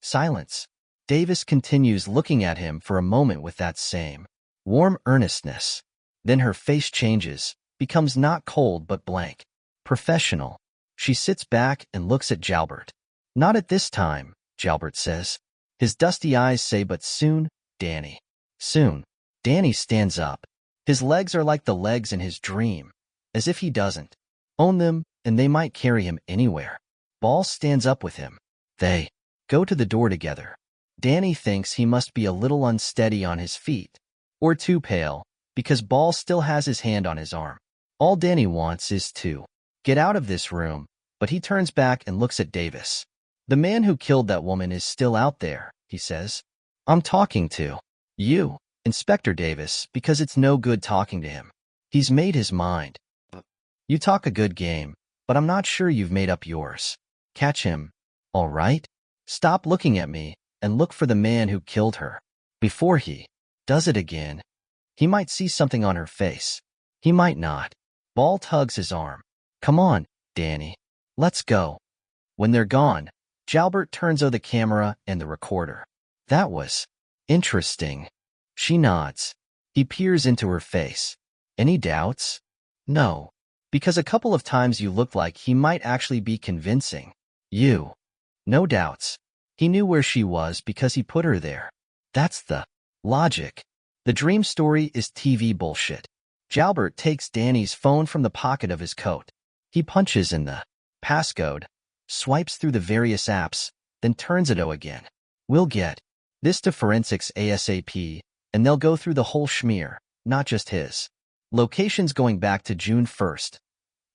S1: Silence. Davis continues looking at him for a moment with that same warm earnestness. Then her face changes, becomes not cold but blank. Professional. She sits back and looks at Jalbert. Not at this time, Jalbert says. His dusty eyes say, but soon, Danny. Soon. Danny stands up. His legs are like the legs in his dream, as if he doesn't own them and they might carry him anywhere. Ball stands up with him. They go to the door together. Danny thinks he must be a little unsteady on his feet, or too pale, because Ball still has his hand on his arm. All Danny wants is to get out of this room, but he turns back and looks at Davis. The man who killed that woman is still out there, he says. I'm talking to you, Inspector Davis, because it's no good talking to him. He's made his mind. You talk a good game, but I'm not sure you've made up yours. Catch him, all right? Stop looking at me and look for the man who killed her. Before he does it again, he might see something on her face. He might not. Ball tugs his arm. Come on, Danny. Let's go. When they're gone, Jalbert turns on the camera and the recorder. That was interesting. She nods. He peers into her face. Any doubts? No. Because a couple of times you looked like he might actually be convincing. You. No doubts. He knew where she was because he put her there. That's the logic. The dream story is TV bullshit. Jalbert takes Danny's phone from the pocket of his coat. He punches in the passcode, swipes through the various apps, then turns it again. We'll get this to forensics ASAP, and they'll go through the whole schmear, not just his locations going back to June 1st.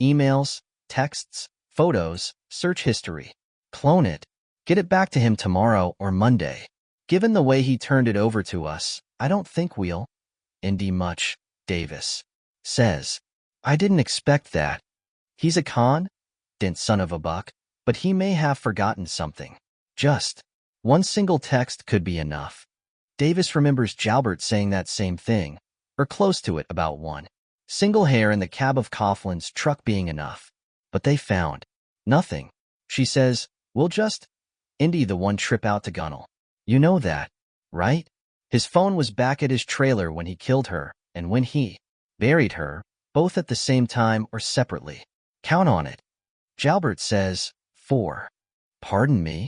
S1: Emails, texts, photos, search history. Clone it. Get it back to him tomorrow or Monday. Given the way he turned it over to us, I don't think we'll ND much, Davis says. I didn't expect that. He's a con-dent son of a buck, but he may have forgotten something. Just one single text could be enough. Davis remembers Jalbert saying that same thing, or close to it, about one single hair in the cab of Coughlin's truck being enough. But they found nothing. She says, We'll just Indy the one trip out to Gunnell. You know that, right? His phone was back at his trailer when he killed her, and when he buried her, both at the same time or separately. Count on it. Jalbert says, 4. Pardon me?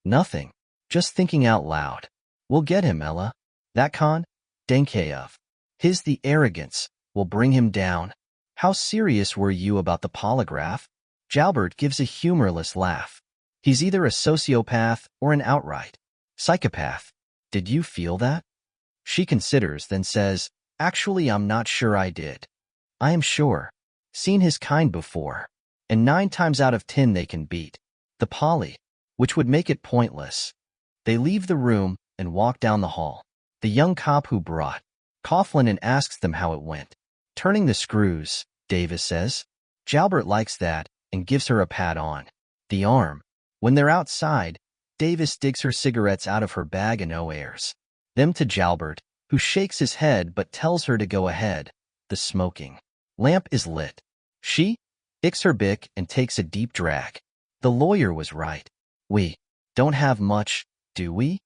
S1: Nothing. Just thinking out loud. We'll get him, Ella. That con? Denkeyev. His the arrogance. Will bring him down. How serious were you about the polygraph? Jalbert gives a humorless laugh. He's either a sociopath or an outright psychopath. Did you feel that? She considers, then says, actually, I'm not sure I did. I am sure. Seen his kind before. And 9 times out of 10 they can beat the poly, which would make it pointless. They leave the room and walk down the hall. The young cop who brought Coughlin and asks them how it went. Turning the screws, Davis says. Jalbert likes that and gives her a pat on the arm. When they're outside, Davis digs her cigarettes out of her bag and airs them to Jalbert, who shakes his head but tells her to go ahead. The smoking lamp is lit. She icks her bic and takes a deep drag. The lawyer was right. We don't have much, do we?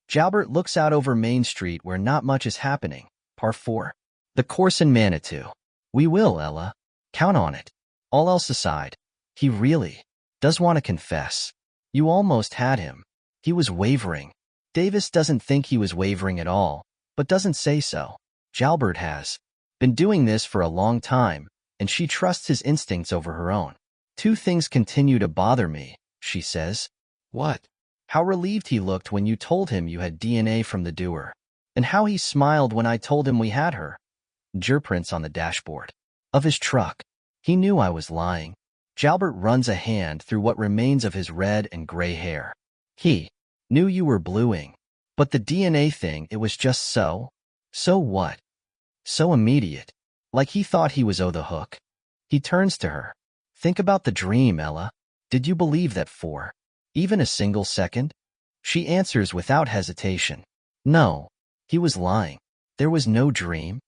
S1: Jalbert looks out over Main Street where not much is happening. Par 4. The course in Manitou. We will, Ella. Count on it. All else aside, he really does want to confess. You almost had him. He was wavering. Davis doesn't think he was wavering at all, but doesn't say so. Jalbert has been doing this for a long time, and she trusts his instincts over her own. 2 things continue to bother me, she says. What? How relieved he looked when you told him you had DNA from the doer, and how he smiled when I told him we had her. Gerprints on the dashboard of his truck. He knew I was lying. Jalbert runs a hand through what remains of his red and gray hair. He knew you were bluing. But the DNA thing, it was just so what? So immediate. Like he thought he was the hook. He turns to her. Think about the dream, Ella. Did you believe that for even a single second? She answers without hesitation. No. He was lying. There was no dream.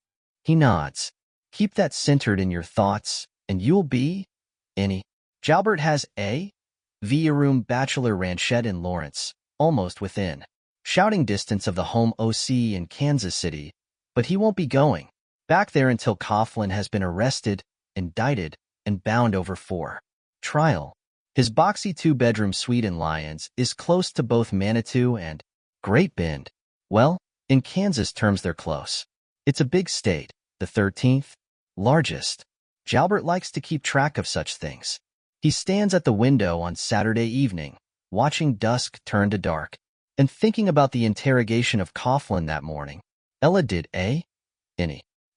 S1: He nods. Keep that centered in your thoughts, and you'll be any. Jalbert has a room bachelor ranchette in Lawrence, almost within shouting distance of the home OC in Kansas City, but he won't be going back there until Coughlin has been arrested, indicted, and bound over for trial. His boxy 2-bedroom suite in Lyons is close to both Manitou and Great Bend. Well, in Kansas terms they're close. It's a big state, the 13th largest. Jalbert likes to keep track of such things. He stands at the window on Saturday evening, watching dusk turn to dark, and thinking about the interrogation of Coughlin that morning. Ella did any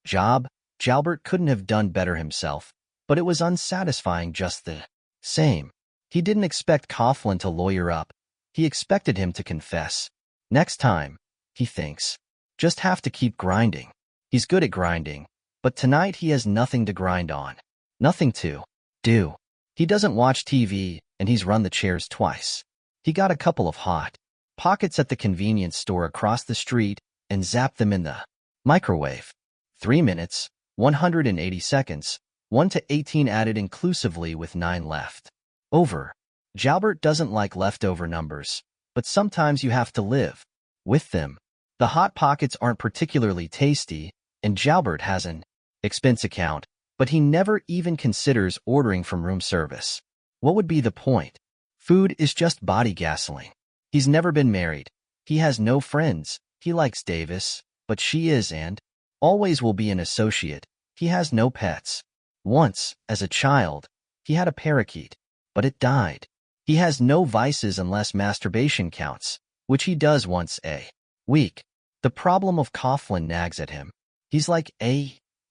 S1: job. Jalbert couldn't have done better himself, but it was unsatisfying just the same. He didn't expect Coughlin to lawyer up. He expected him to confess. Next time, he thinks. Just have to keep grinding. He's good at grinding, but tonight he has nothing to grind on. Nothing to do. He doesn't watch TV, and he's run the chairs twice. He got a couple of hot pockets at the convenience store across the street and zapped them in the microwave. 3 minutes, 180 seconds, 1 to 18 added inclusively with 9 left. Over. Jalbert doesn't like leftover numbers, but sometimes you have to live with them. The hot pockets aren't particularly tasty, and Jalbert has an expense account, but he never even considers ordering from room service. What would be the point? Food is just body gasoline. He's never been married. He has no friends. He likes Davis, but she is and always will be an associate. He has no pets. Once, as a child, he had a parakeet, but it died. He has no vices unless masturbation counts, which he does once a week. The problem of Coughlin nags at him. He's like,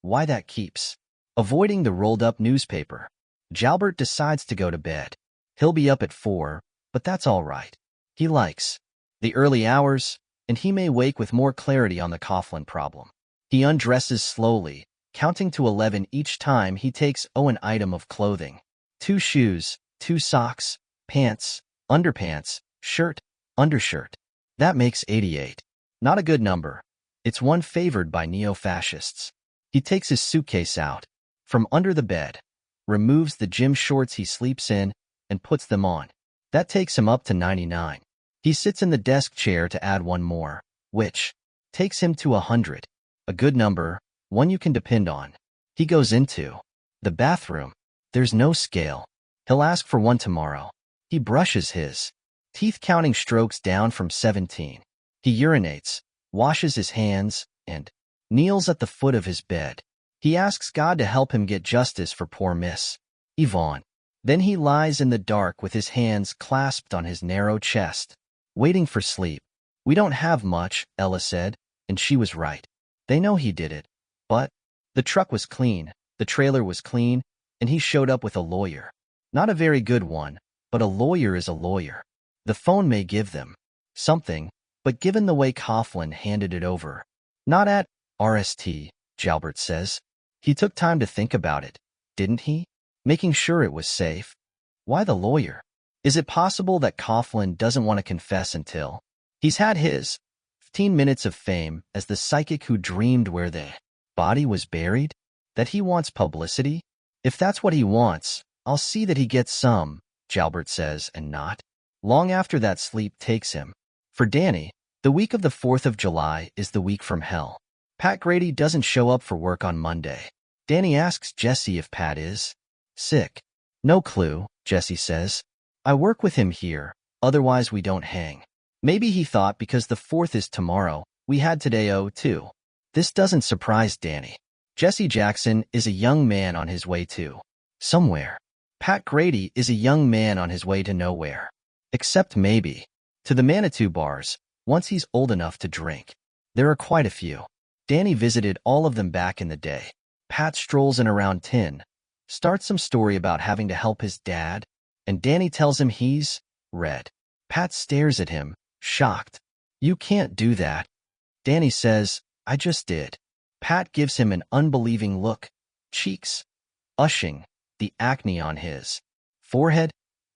S1: why that keeps avoiding the rolled-up newspaper. Jalbert decides to go to bed. He'll be up at 4, but that's all right. He likes the early hours, and he may wake with more clarity on the Coughlin problem. He undresses slowly, counting to 11 each time he takes an item of clothing. 2 shoes, 2 socks, pants, underpants, shirt, undershirt. That makes 88. Not a good number. It's one favored by neo-fascists. He takes his suitcase out from under the bed, removes the gym shorts he sleeps in, and puts them on. That takes him up to 99. He sits in the desk chair to add one more, which takes him to 100. A good number, one you can depend on. He goes into the bathroom. There's no scale. He'll ask for one tomorrow. He brushes his teeth, counting strokes down from 17. He urinates, washes his hands, and kneels at the foot of his bed. He asks God to help him get justice for poor Miss Yvonne. Then he lies in the dark with his hands clasped on his narrow chest, waiting for sleep. We don't have much, Ella said, and she was right. They know he did it. But the truck was clean, the trailer was clean, and he showed up with a lawyer. Not a very good one, but a lawyer is a lawyer. The phone may give them something, but given the way Coughlin handed it over. Not at RST, Jalbert says. He took time to think about it, didn't he? Making sure it was safe. Why the lawyer? Is it possible that Coughlin doesn't want to confess until he's had his 15 minutes of fame as the psychic who dreamed where the body was buried? That he wants publicity? If that's what he wants, I'll see that he gets some, Jalbert says, and not long after that sleep takes him. For Danny, the week of the 4th of July is the week from hell. Pat Grady doesn't show up for work on Monday. Danny asks Jesse if Pat is sick. No clue, Jesse says. I work with him here, otherwise we don't hang. Maybe he thought because the 4th is tomorrow, we had today too. This doesn't surprise Danny. Jesse Jackson is a young man on his way to somewhere. Pat Grady is a young man on his way to nowhere. Except maybe to the Manitou bars, once he's old enough to drink. There are quite a few. Danny visited all of them back in the day. Pat strolls in around 10, starts some story about having to help his dad, and Danny tells him he's red. Pat stares at him, shocked. You can't do that. Danny says, I just did. Pat gives him an unbelieving look, cheeks ushing, the acne on his forehead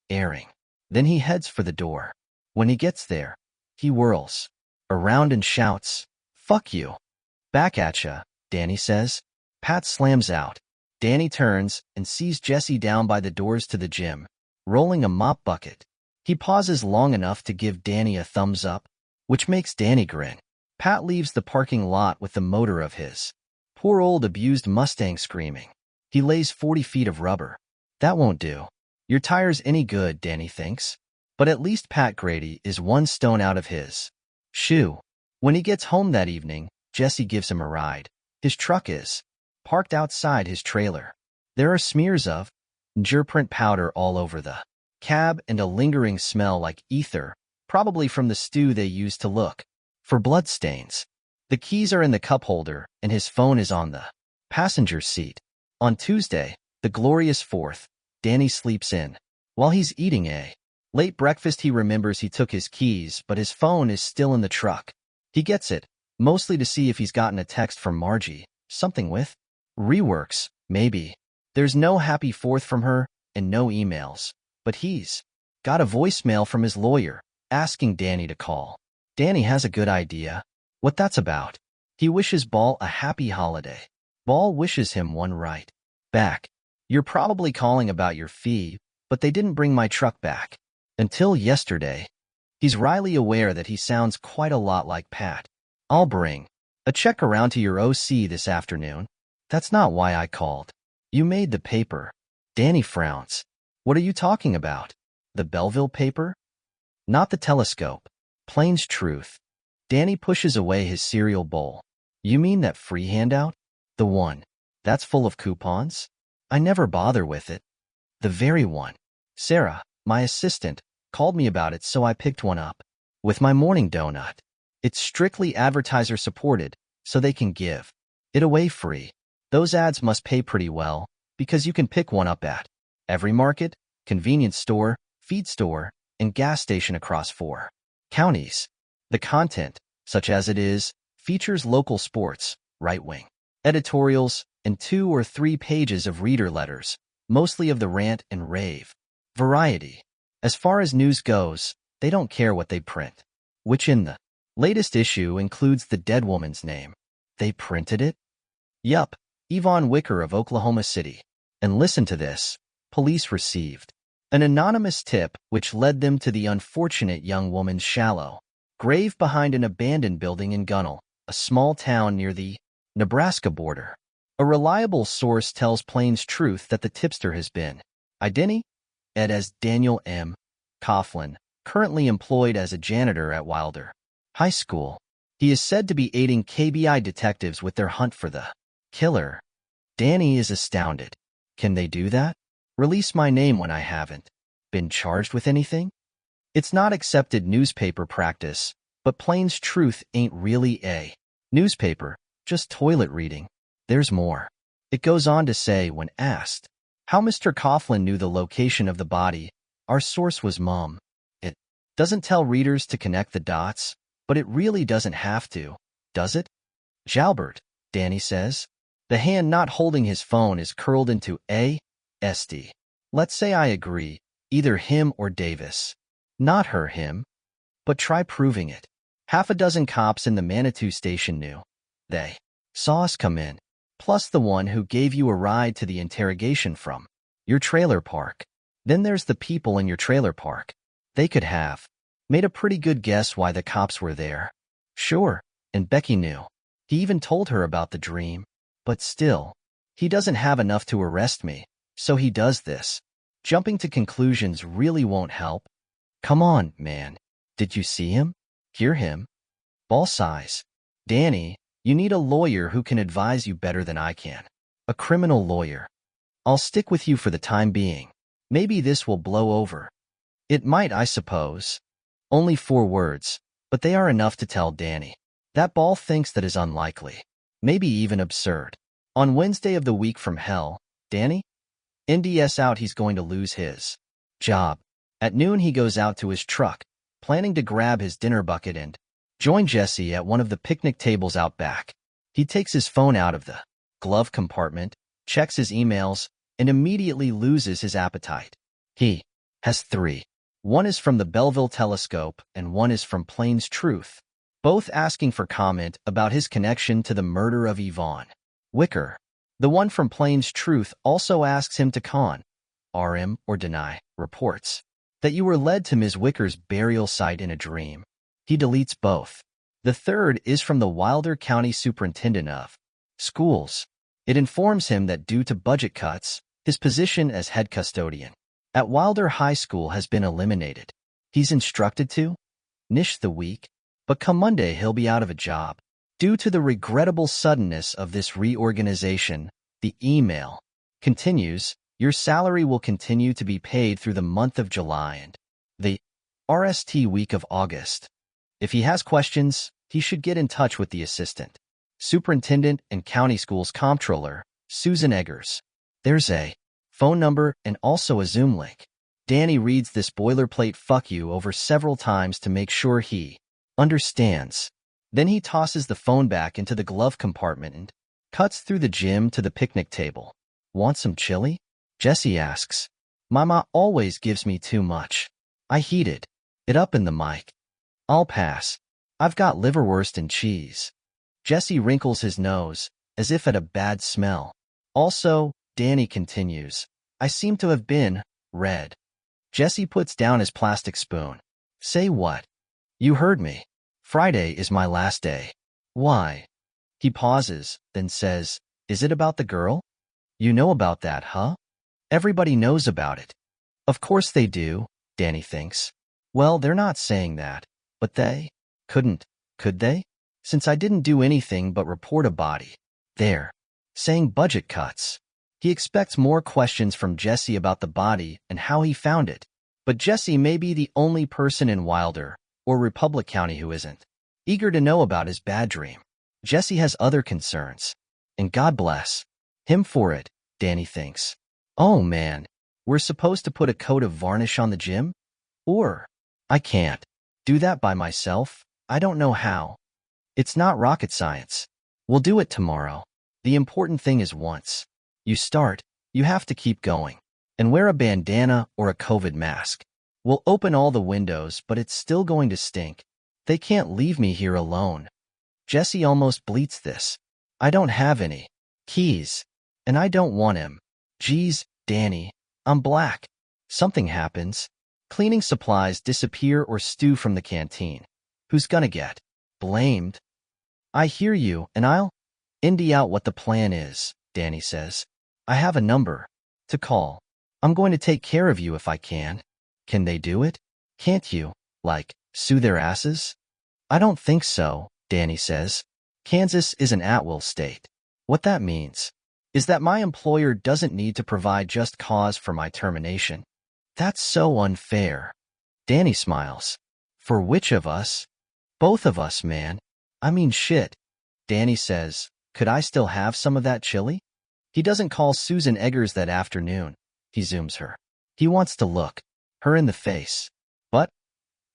S1: airing. Then he heads for the door. When he gets there, he whirls around and shouts, fuck you. Back at ya, Danny says. Pat slams out. Danny turns and sees Jesse down by the doors to the gym, rolling a mop bucket. He pauses long enough to give Danny a thumbs up, which makes Danny grin. Pat leaves the parking lot with the motor of his poor old abused Mustang screaming. He lays 40 feet of rubber. That won't do. Your tire's any good, Danny thinks. But at least Pat Grady is one stone out of his shoe. When he gets home that evening, Jesse gives him a ride. His truck is parked outside his trailer. There are smears of gerprint powder all over the cab and a lingering smell like ether, probably from the stew they used to look for bloodstains. The keys are in the cup holder and his phone is on the passenger seat. On Tuesday, the glorious 4th, Danny sleeps in. While he's eating a late breakfast, he remembers he took his keys, but his phone is still in the truck. He gets it, mostly to see if he's gotten a text from Margie, something with reworks, maybe. There's no happy 4th from her and no emails, but he's got a voicemail from his lawyer asking Danny to call. Danny has a good idea what that's about. He wishes Ball a happy holiday. Ball wishes him one right back. You're probably calling about your fee, but they didn't bring my truck back until yesterday. He's wryly aware that he sounds quite a lot like Pat. I'll bring a check around to your OC this afternoon. That's not why I called. You made the paper. Danny frowns. What are you talking about? The Belleville paper? Not the Telescope. Plain's truth. Danny pushes away his cereal bowl. You mean that free handout? The one that's full of coupons? I never bother with it. The very one. Sarah, my assistant, called me about it, so I picked one up. With my morning donut. It's strictly advertiser supported, so they can give it away free. Those ads must pay pretty well, because you can pick one up at every market, convenience store, feed store, and gas station across 4 counties. The content, such as it is, features local sports, right-wing editorials, and 2 or 3 pages of reader letters, mostly of the rant and rave variety. As far as news goes, they don't care what they print, which in the latest issue includes the dead woman's name. They printed it? Yup, Yvonne Wicker of Oklahoma City. And listen to this. Police received An anonymous tip which led them to the unfortunate young woman's shallow grave behind an abandoned building in Gunnell, a small town near the Nebraska border. A reliable source tells Plains Truth that the tipster has been identified as Daniel M. Coughlin, currently employed as a janitor at Wilder High School. He is said to be aiding KBI detectives with their hunt for the killer. Danny is astounded. Can they do that? Release my name when I haven't been charged with anything? It's not accepted newspaper practice, but Plains Truth ain't really a newspaper, just toilet reading. There's more. It goes on to say, when asked how Mr. Coughlin knew the location of the body, our source was mum. It doesn't tell readers to connect the dots, but it really doesn't have to, does it? Jalbert, Danny says. The hand not holding his phone is curled into a SD. Let's say I agree, either him or Davis. Not her, him. But try proving it. Half a dozen cops in the Manitou station knew. They saw us come in, plus the one who gave you a ride to the interrogation from your trailer park. Then there's the people in your trailer park. They could have made a pretty good guess why the cops were there. Sure, and Becky knew. He even told her about the dream. But still, he doesn't have enough to arrest me, so he does this. Jumping to conclusions really won't help. Come on, man. Did you see him? Hear him? Ball size. Danny, you need a lawyer who can advise you better than I can. A criminal lawyer. I'll stick with you for the time being. Maybe this will blow over. It might, I suppose. Only 4 words, but they are enough to tell Danny. That Ball thinks that is unlikely. Maybe even absurd. On Wednesday of the week from hell, Danny? NDS out he's going to lose his job. At noon he goes out to his truck, planning to grab his dinner bucket and join Jesse at one of the picnic tables out back. He takes his phone out of the glove compartment, checks his emails, and immediately loses his appetite. He has 3. One is from the Belleville Telescope and one is from Plains Truth, both asking for comment about his connection to the murder of Yvonne Wicker. The one from Plains Truth also asks him to confirm or deny reports that you were led to Ms. Wicker's burial site in a dream. He deletes both. The third is from the Wilder County Superintendent of Schools. It informs him that due to budget cuts, his position as head custodian at Wilder High School has been eliminated. He's instructed to niche the week, but come Monday he'll be out of a job. Due to the regrettable suddenness of this reorganization, the email continues, your salary will continue to be paid through the month of July and the RST week of August. If he has questions, he should get in touch with the assistant superintendent and county schools comptroller, Susan Eggers. There's a phone number and also a Zoom link. Danny reads this boilerplate fuck you over several times to make sure he understands. Then he tosses the phone back into the glove compartment and cuts through the gym to the picnic table. Want some chili? Jesse asks. Mama always gives me too much. I heated it up in the mic. I'll pass. I've got liverwurst and cheese. Jesse wrinkles his nose, as if at a bad smell. Also, Danny continues, I seem to have been read. Jesse puts down his plastic spoon. Say what? You heard me. Friday is my last day. Why? He pauses, then says, is it about the girl? You know about that, huh? Everybody knows about it. Of course they do, Danny thinks. Well, they're not saying that, but they couldn't, could they? Since I didn't do anything but report a body. They're saying budget cuts. He expects more questions from Jesse about the body and how he found it. But Jesse may be the only person in Wilder or Republic County who isn't eager to know about his bad dream. Jesse has other concerns. And God bless him for it, Danny thinks. Oh man, we're supposed to put a coat of varnish on the gym? Or, I can't do that by myself. I don't know how. It's not rocket science. We'll do it tomorrow. The important thing is once you start, you have to keep going. And wear a bandana or a COVID mask. We'll open all the windows, but it's still going to stink. They can't leave me here alone. Jesse almost bleats this. I don't have any keys. And I don't want him. Geez, Danny, I'm black. Something happens. Cleaning supplies disappear or stew from the canteen. Who's gonna get blamed? I hear you, and I'll indie out what the plan is, Danny says. I have a number to call. I'm going to take care of you if I can. Can they do it? Can't you, like, sue their asses? I don't think so, Danny says. Kansas is an at-will state. What that means is that my employer doesn't need to provide just cause for my termination. That's so unfair. Danny smiles. For which of us? Both of us, man. I mean, shit. Danny says, could I still have some of that chili? He doesn't call Susan Eggers that afternoon. He zooms her. He wants to look her in the face. But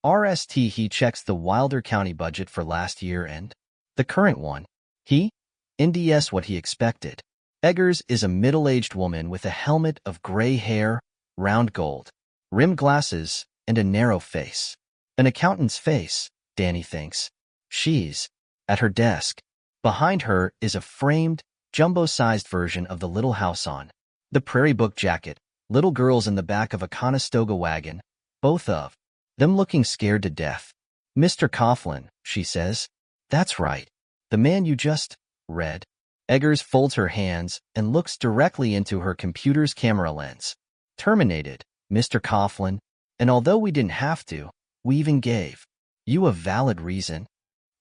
S1: he checks the Wilder County budget for last year and the current one. He NDS what he expected. Eggers is a middle-aged woman with a helmet of gray hair, round gold, rimmed glasses, and a narrow face. An accountant's face, Danny thinks. She's at her desk. Behind her is a framed, jumbo-sized version of the Little House on the Prairie Book jacket, little girls in the back of a Conestoga wagon, both of them looking scared to death. Mr. Coughlin, she says. That's right. The man you just read. Eggers folds her hands and looks directly into her computer's camera lens. Terminated, Mr. Coughlin, and although we didn't have to, we even gave you a valid reason.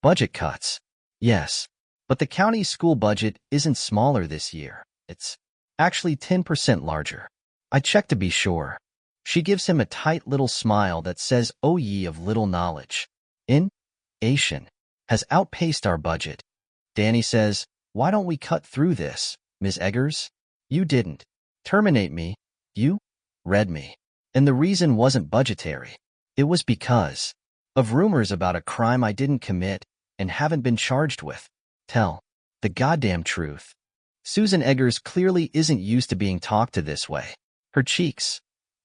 S1: Budget cuts. Yes, but the county school budget isn't smaller this year. It's actually 10% larger. I checked to be sure. She gives him a tight little smile that says, "Oh ye of little knowledge. Inflation has outpaced our budget." Danny says, why don't we cut through this, Ms. Eggers? You didn't terminate me. You read me. And the reason wasn't budgetary. It was because of rumors about a crime I didn't commit and haven't been charged with. Tell the goddamn truth. Susan Eggers clearly isn't used to being talked to this way. Her cheeks,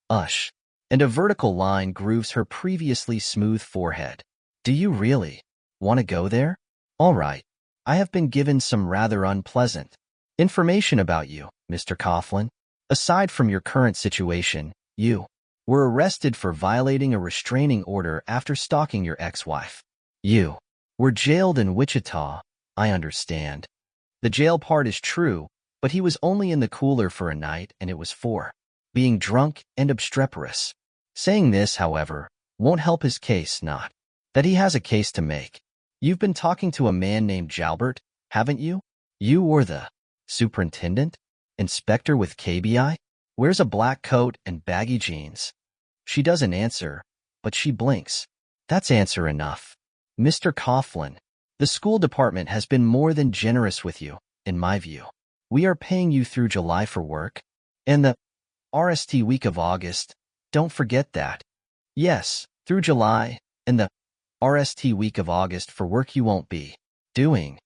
S1: and a vertical line grooves her previously smooth forehead. Do you really want to go there? All right. I have been given some rather unpleasant information about you, Mr. Coughlin. Aside from your current situation, you were arrested for violating a restraining order after stalking your ex-wife. You were jailed in Wichita, I understand. The jail part is true, but he was only in the cooler for a night and it was for being drunk and obstreperous. Saying this, however, won't help his case, not that he has a case to make. You've been talking to a man named Jalbert, haven't you? You or the superintendent? Inspector with KBI? Wears a black coat and baggy jeans. She doesn't answer, but she blinks. That's answer enough. Mr. Coughlin, the school department has been more than generous with you, in my view. We are paying you through July for work. And the RST week of August, don't forget that. Yes, through July, and the RST week of August for work you won't be doing.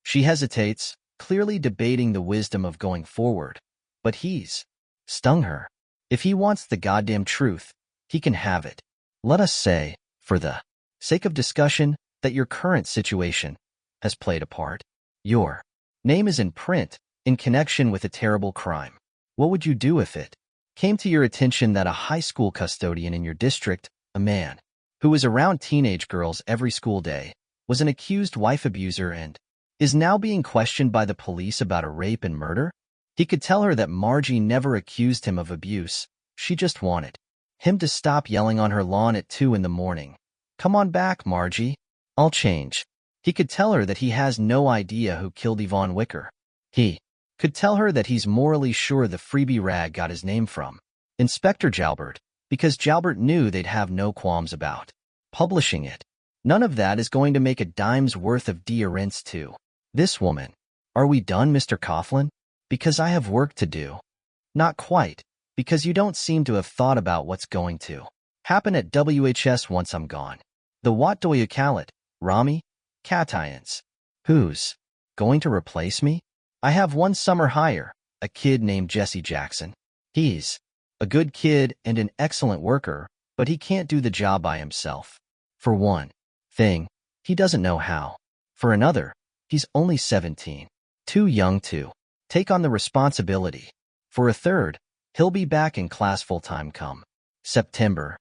S1: She hesitates, clearly debating the wisdom of going forward, but he's stung her. If he wants the goddamn truth, he can have it. Let us say, for the sake of discussion, that your current situation has played a part. Your name is in print in connection with a terrible crime. What would you do if it came to your attention that a high school custodian in your district, a man who was around teenage girls every school day, was an accused wife abuser and is now being questioned by the police about a rape and murder? He could tell her that Margie never accused him of abuse. She just wanted him to stop yelling on her lawn at 2 in the morning. Come on back, Margie. I'll change. He could tell her that he has no idea who killed Yvonne Wicker. He could tell her that he's morally sure the freebie rag got his name from Inspector Jalbert, because Jalbert knew they'd have no qualms about publishing it. None of that is going to make a dime's worth of dearrence to this woman. Are we done, Mr. Coughlin? Because I have work to do. Not quite, because you don't seem to have thought about what's going to happen at WHS once I'm gone. The what do you call it, Rami? Cations. Who's going to replace me? I have one summer hire, a kid named Jesse Jackson. He's a good kid and an excellent worker, but he can't do the job by himself. For one thing, he doesn't know how. For another, he's only 17, too young to take on the responsibility. For a third, he'll be back in class full-time come September.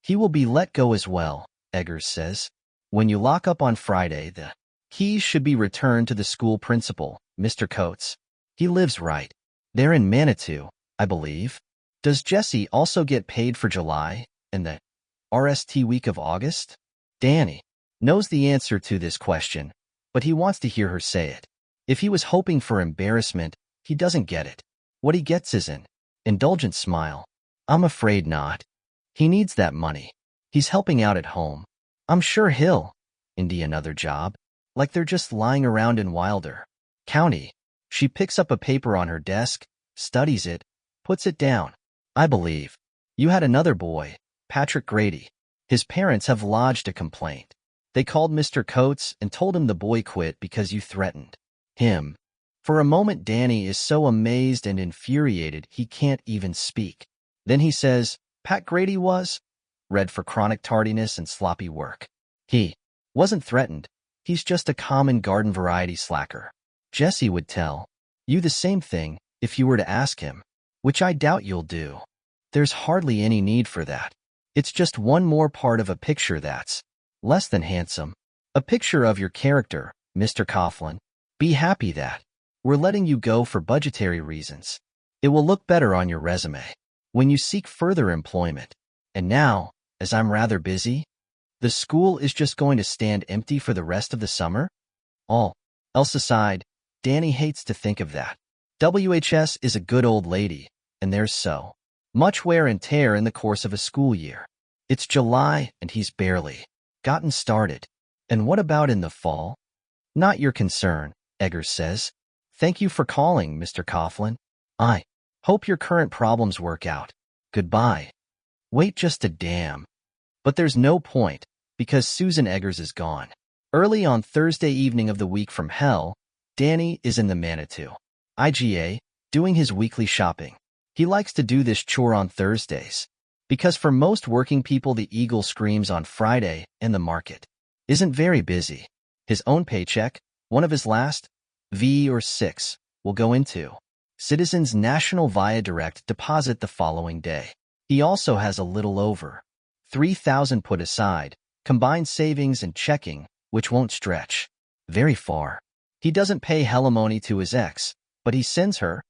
S1: He will be let go as well, Eggers says. When you lock up on Friday, the keys should be returned to the school principal, Mr. Coates. He lives right there in Manitou, I believe. Does Jessie also get paid for July and the RST week of August? Danny knows the answer to this question, but he wants to hear her say it. If he was hoping for embarrassment, he doesn't get it. What he gets is an indulgent smile. I'm afraid not. He needs that money. He's helping out at home. I'm sure he'll Indy another job, like they're just lying around in Wilder County. She picks up a paper on her desk, studies it, puts it down. I believe you had another boy, Patrick Grady. His parents have lodged a complaint. They called Mr. Coates and told him the boy quit because you threatened him. For a moment, Danny is so amazed and infuriated he can't even speak. Then he says, Pat Grady was read for chronic tardiness and sloppy work. He wasn't threatened. He's just a common garden variety slacker. Jessie would tell you the same thing if you were to ask him, which I doubt you'll do. There's hardly any need for that. It's just one more part of a picture that's less than handsome. A picture of your character, Mr. Coughlin. Be happy that we're letting you go for budgetary reasons. It will look better on your resume when you seek further employment. And now, as I'm rather busy, the school is just going to stand empty for the rest of the summer? All else aside, Danny hates to think of that. WHS is a good old lady, and there's so much wear and tear in the course of a school year. It's July, and he's barely gotten started. And what about in the fall? Not your concern, Eggers says. Thank you for calling, Mr. Coughlin. I hope your current problems work out. Goodbye. Wait just a damn. But there's no point, because Susan Eggers is gone. Early on Thursday evening of the week from hell, Danny is in the Manitou IGA, doing his weekly shopping. He likes to do this chore on Thursdays, because for most working people the eagle screams on Friday and the market isn't very busy. His own paycheck, one of his last, V or 6, will go into Citizens National via direct deposit the following day. He also has a little over $3,000 put aside, combined savings and checking, which won't stretch very far. He doesn't pay alimony to his ex, but he sends her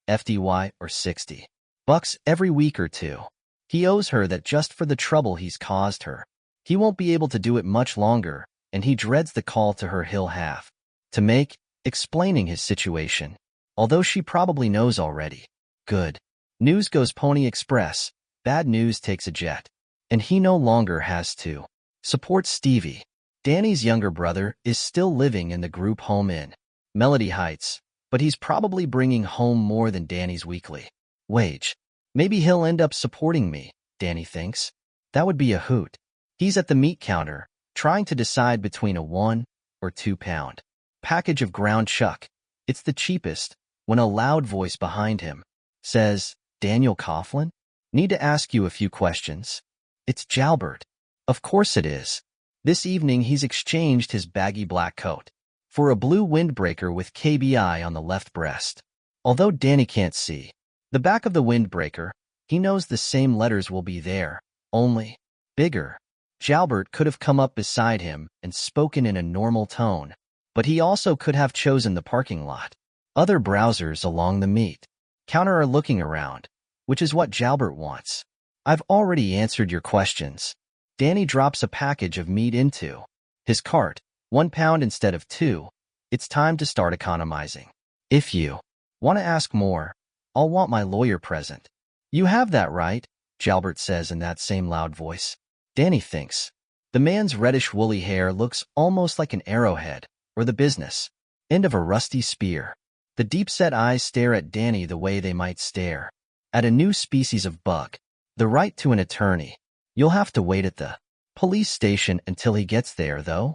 S1: FDY or $60 every week or two. He owes her that just for the trouble he's caused her. He won't be able to do it much longer, and he dreads the call to her he'll have to make, explaining his situation, although she probably knows already. Good news goes Pony Express, bad news takes a jet, and he no longer has to support Stevie. Danny's younger brother is still living in the group home in Melody Heights, but he's probably bringing home more than Danny's weekly wage. Maybe he'll end up supporting me, Danny thinks. That would be a hoot. He's at the meat counter, trying to decide between a 1 or 2 pound package of ground chuck. It's the cheapest, when a loud voice behind him says, Daniel Coughlin? Need to ask you a few questions. It's Jalbert. Of course it is. This evening he's exchanged his baggy black coat for a blue windbreaker with KBI on the left breast. Although Danny can't see the back of the windbreaker, he knows the same letters will be there, only bigger. Jalbert could have come up beside him and spoken in a normal tone, but he also could have chosen the parking lot. Other browsers along the meat counter are looking around, which is what Jalbert wants. I've already answered your questions. Danny drops a package of meat into his cart, 1 pound instead of 2. It's time to start economizing. If you want to ask more, I'll want my lawyer present. You have that right, Jalbert says in that same loud voice. Danny thinks. The man's reddish woolly hair looks almost like an arrowhead, or the business end of a rusty spear. The deep-set eyes stare at Danny the way they might stare at a new species of bug. The right to an attorney. You'll have to wait at the police station until he gets there, though.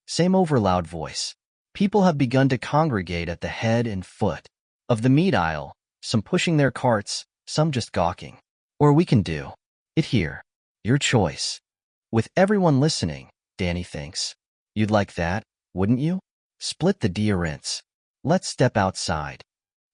S1: Same overloud voice. People have begun to congregate at the head and foot of the meat aisle, some pushing their carts, some just gawking. Or we can do it here. Your choice. With everyone listening, Danny thinks. You'd like that, wouldn't you? Split the deodorants. Let's step outside.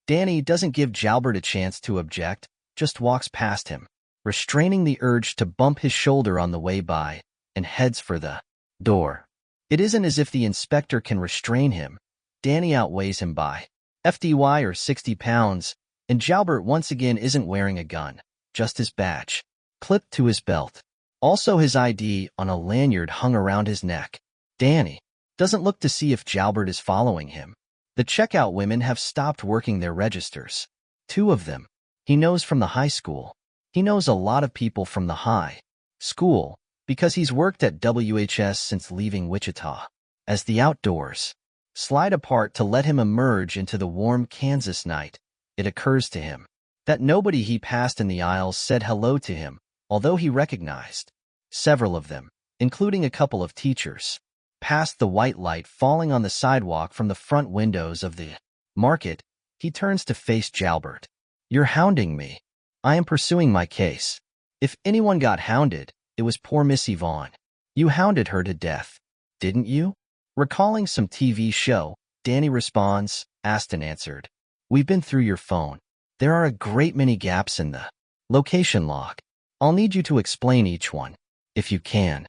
S1: Danny doesn't give Jalbert a chance to object, just walks past him. restraining the urge to bump his shoulder on the way by, and heads for the door. It isn't as if the inspector can restrain him. Danny outweighs him by FDY or 60 pounds, and Jalbert once again isn't wearing a gun, just his badge, clipped to his belt. Also his ID on a lanyard hung around his neck. Danny doesn't look to see if Jalbert is following him. The checkout women have stopped working their registers. 2 of them. He knows from the high school. He knows a lot of people from the high school because he's worked at WHS since leaving Wichita. As the outdoors slide apart to let him emerge into the warm Kansas night, it occurs to him that nobody he passed in the aisles said hello to him, although he recognized several of them, including a couple of teachers. Past the white light falling on the sidewalk from the front windows of the market, he turns to face Jalbert. "You're hounding me. I am pursuing my case. If anyone got hounded, it was poor Miss Yvonne. You hounded her to death, didn't you?" Recalling some TV show, Danny responds, asked and answered. "We've been through your phone. There are a great many gaps in the location log. I'll need you to explain each one, if you can."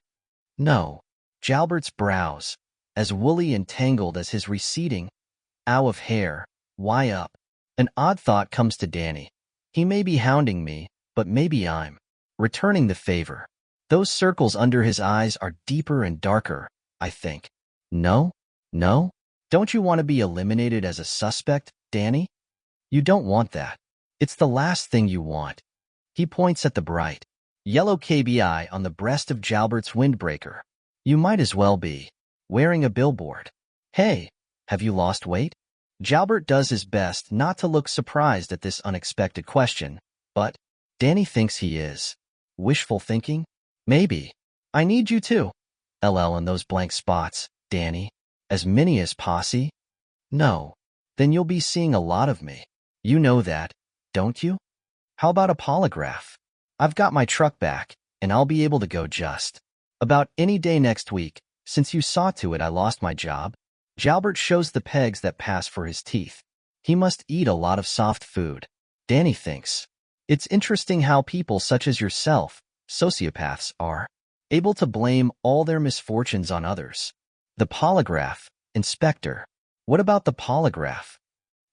S1: "No." Jalbert's brows, as woolly and tangled as his receding ow of hair, why up? An odd thought comes to Danny. He may be hounding me, but maybe I'm returning the favor. Those circles under his eyes are deeper and darker, I think. No? No? Don't you want to be eliminated as a suspect, Danny? You don't want that. It's the last thing you want. He points at the bright yellow KBI on the breast of Jalbert's windbreaker. You might as well be wearing a billboard. "Hey, have you lost weight?" Jalbert does his best not to look surprised at this unexpected question, but Danny thinks he is. Wishful thinking? Maybe. "I need you too. LL in those blank spots, Danny. As many as posse?" "No. Then you'll be seeing a lot of me. You know that, don't you?" "How about a polygraph? I've got my truck back, and I'll be able to go just about any day next week, since you saw to it I lost my job." Jalbert shows the pegs that pass for his teeth. He must eat a lot of soft food. Danny thinks. It's interesting how people such as yourself, sociopaths, are able to blame all their misfortunes on others. The polygraph, Inspector. What about the polygraph?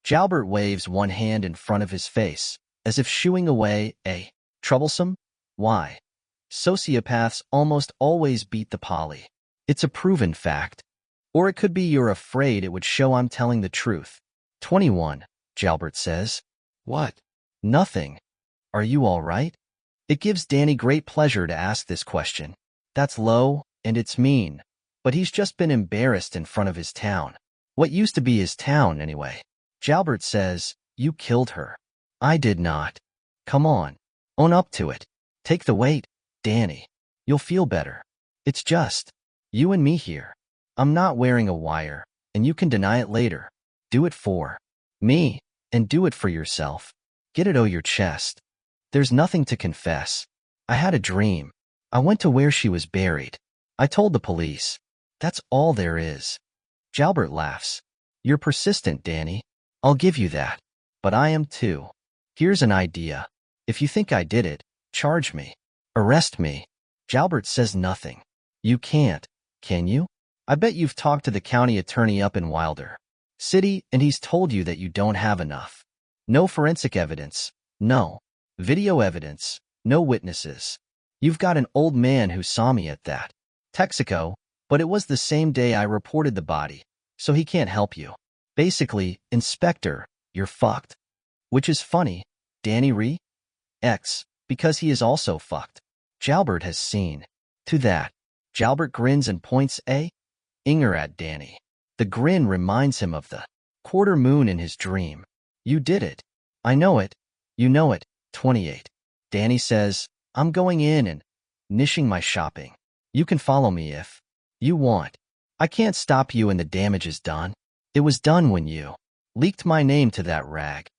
S1: Jalbert waves one hand in front of his face, as if shooing away a troublesome. Why? Sociopaths almost always beat the poly. It's a proven fact. Or it could be you're afraid it would show I'm telling the truth. 21, Jalbert says. What? Nothing. Are you all right? It gives Danny great pleasure to ask this question. That's low, and it's mean, but he's just been embarrassed in front of his town. What used to be his town, anyway. Jalbert says, "You killed her." "I did not." "Come on. Own up to it. Take the weight, Danny. You'll feel better. It's just you and me here. I'm not wearing a wire, and you can deny it later. Do it for me, and do it for yourself. Get it out your chest. There's nothing to confess. I had a dream. I went to where she was buried. I told the police. That's all there is." Jalbert laughs. "You're persistent, Danny. I'll give you that. But I am too. Here's an idea. If you think I did it, charge me. Arrest me." Jalbert says nothing. "You can't, can you? I bet you've talked to the county attorney up in Wilder City, and he's told you that you don't have enough. No forensic evidence. No video evidence. No witnesses. You've got an old man who saw me at that Texaco, but it was the same day I reported the body, so he can't help you. Basically, Inspector, you're fucked." Which is funny, Danny Ree? X, because he is also fucked. Jalbert has seen to that. Jalbert grins and points a finger at Danny. The grin reminds him of the quarter moon in his dream. "You did it. I know it. You know it." 28. Danny says, "I'm going in and nishing my shopping. You can follow me if you want. I can't stop you and the damage is done. It was done when you leaked my name to that rag."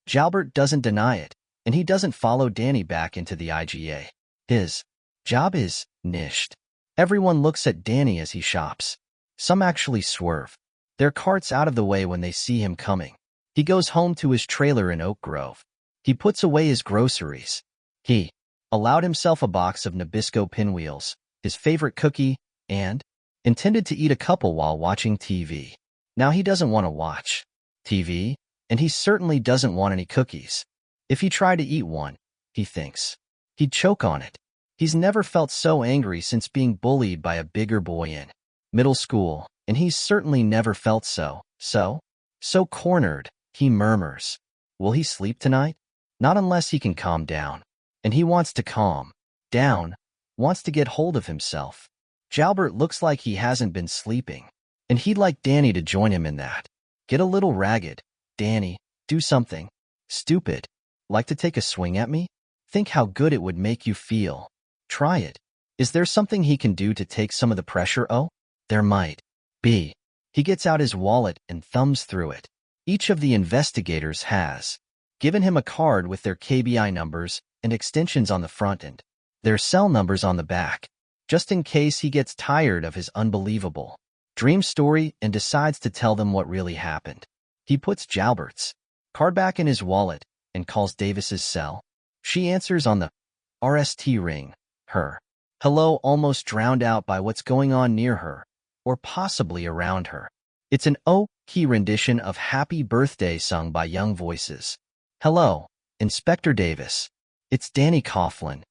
S1: Jalbert doesn't deny it, and he doesn't follow Danny back into the IGA. His job is nished. Everyone looks at Danny as he shops. Some actually swerve their carts out of the way when they see him coming. He goes home to his trailer in Oak Grove. He puts away his groceries. He allowed himself a box of Nabisco pinwheels, his favorite cookie, and intended to eat a couple while watching TV. Now he doesn't want to watch TV, and he certainly doesn't want any cookies. If he tried to eat one, he thinks he'd choke on it. He's never felt so angry since being bullied by a bigger boy in middle school, and he's certainly never felt so cornered, he murmurs. Will he sleep tonight? Not unless he can calm down. And he wants to calm down, wants to get hold of himself. Jalbert looks like he hasn't been sleeping, and he'd like Danny to join him in that. Get a little ragged, Danny, do something stupid. Like to take a swing at me? Think how good it would make you feel. Try it. Is there something he can do to take some of the pressure? Oh, there might be. He gets out his wallet and thumbs through it. Each of the investigators has given him a card with their KBI numbers and extensions on the front and their cell numbers on the back, just in case he gets tired of his unbelievable dream story and decides to tell them what really happened. He puts Jalbert's card back in his wallet and calls Davis's cell. She answers on the RST ring, her hello almost drowned out by what's going on near her, or possibly around her. It's an key rendition of Happy Birthday sung by young voices. Hello, Inspector Davis. It's Danny Coughlin.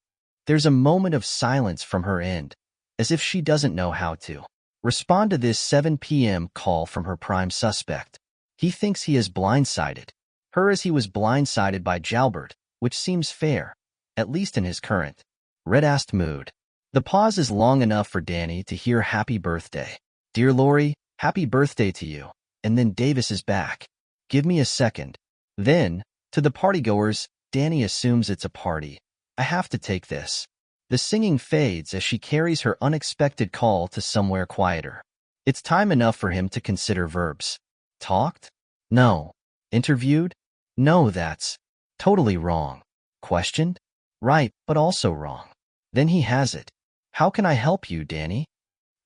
S1: There's a moment of silence from her end, as if she doesn't know how to respond to this 7 p.m. call from her prime suspect. He thinks he is blindsided her as he was blindsided by Jalbert, which seems fair, at least in his current red-assed mood. The pause is long enough for Danny to hear Happy Birthday. Dear Lori, happy birthday to you. And then Davis is back. Give me a second. Then, to the partygoers, Danny assumes it's a party. I have to take this. The singing fades as she carries her unexpected call to somewhere quieter. It's time enough for him to consider verbs. Talked? No. Interviewed? No, that's totally wrong. Questioned? Right, but also wrong. Then he has it. How can I help you, Danny?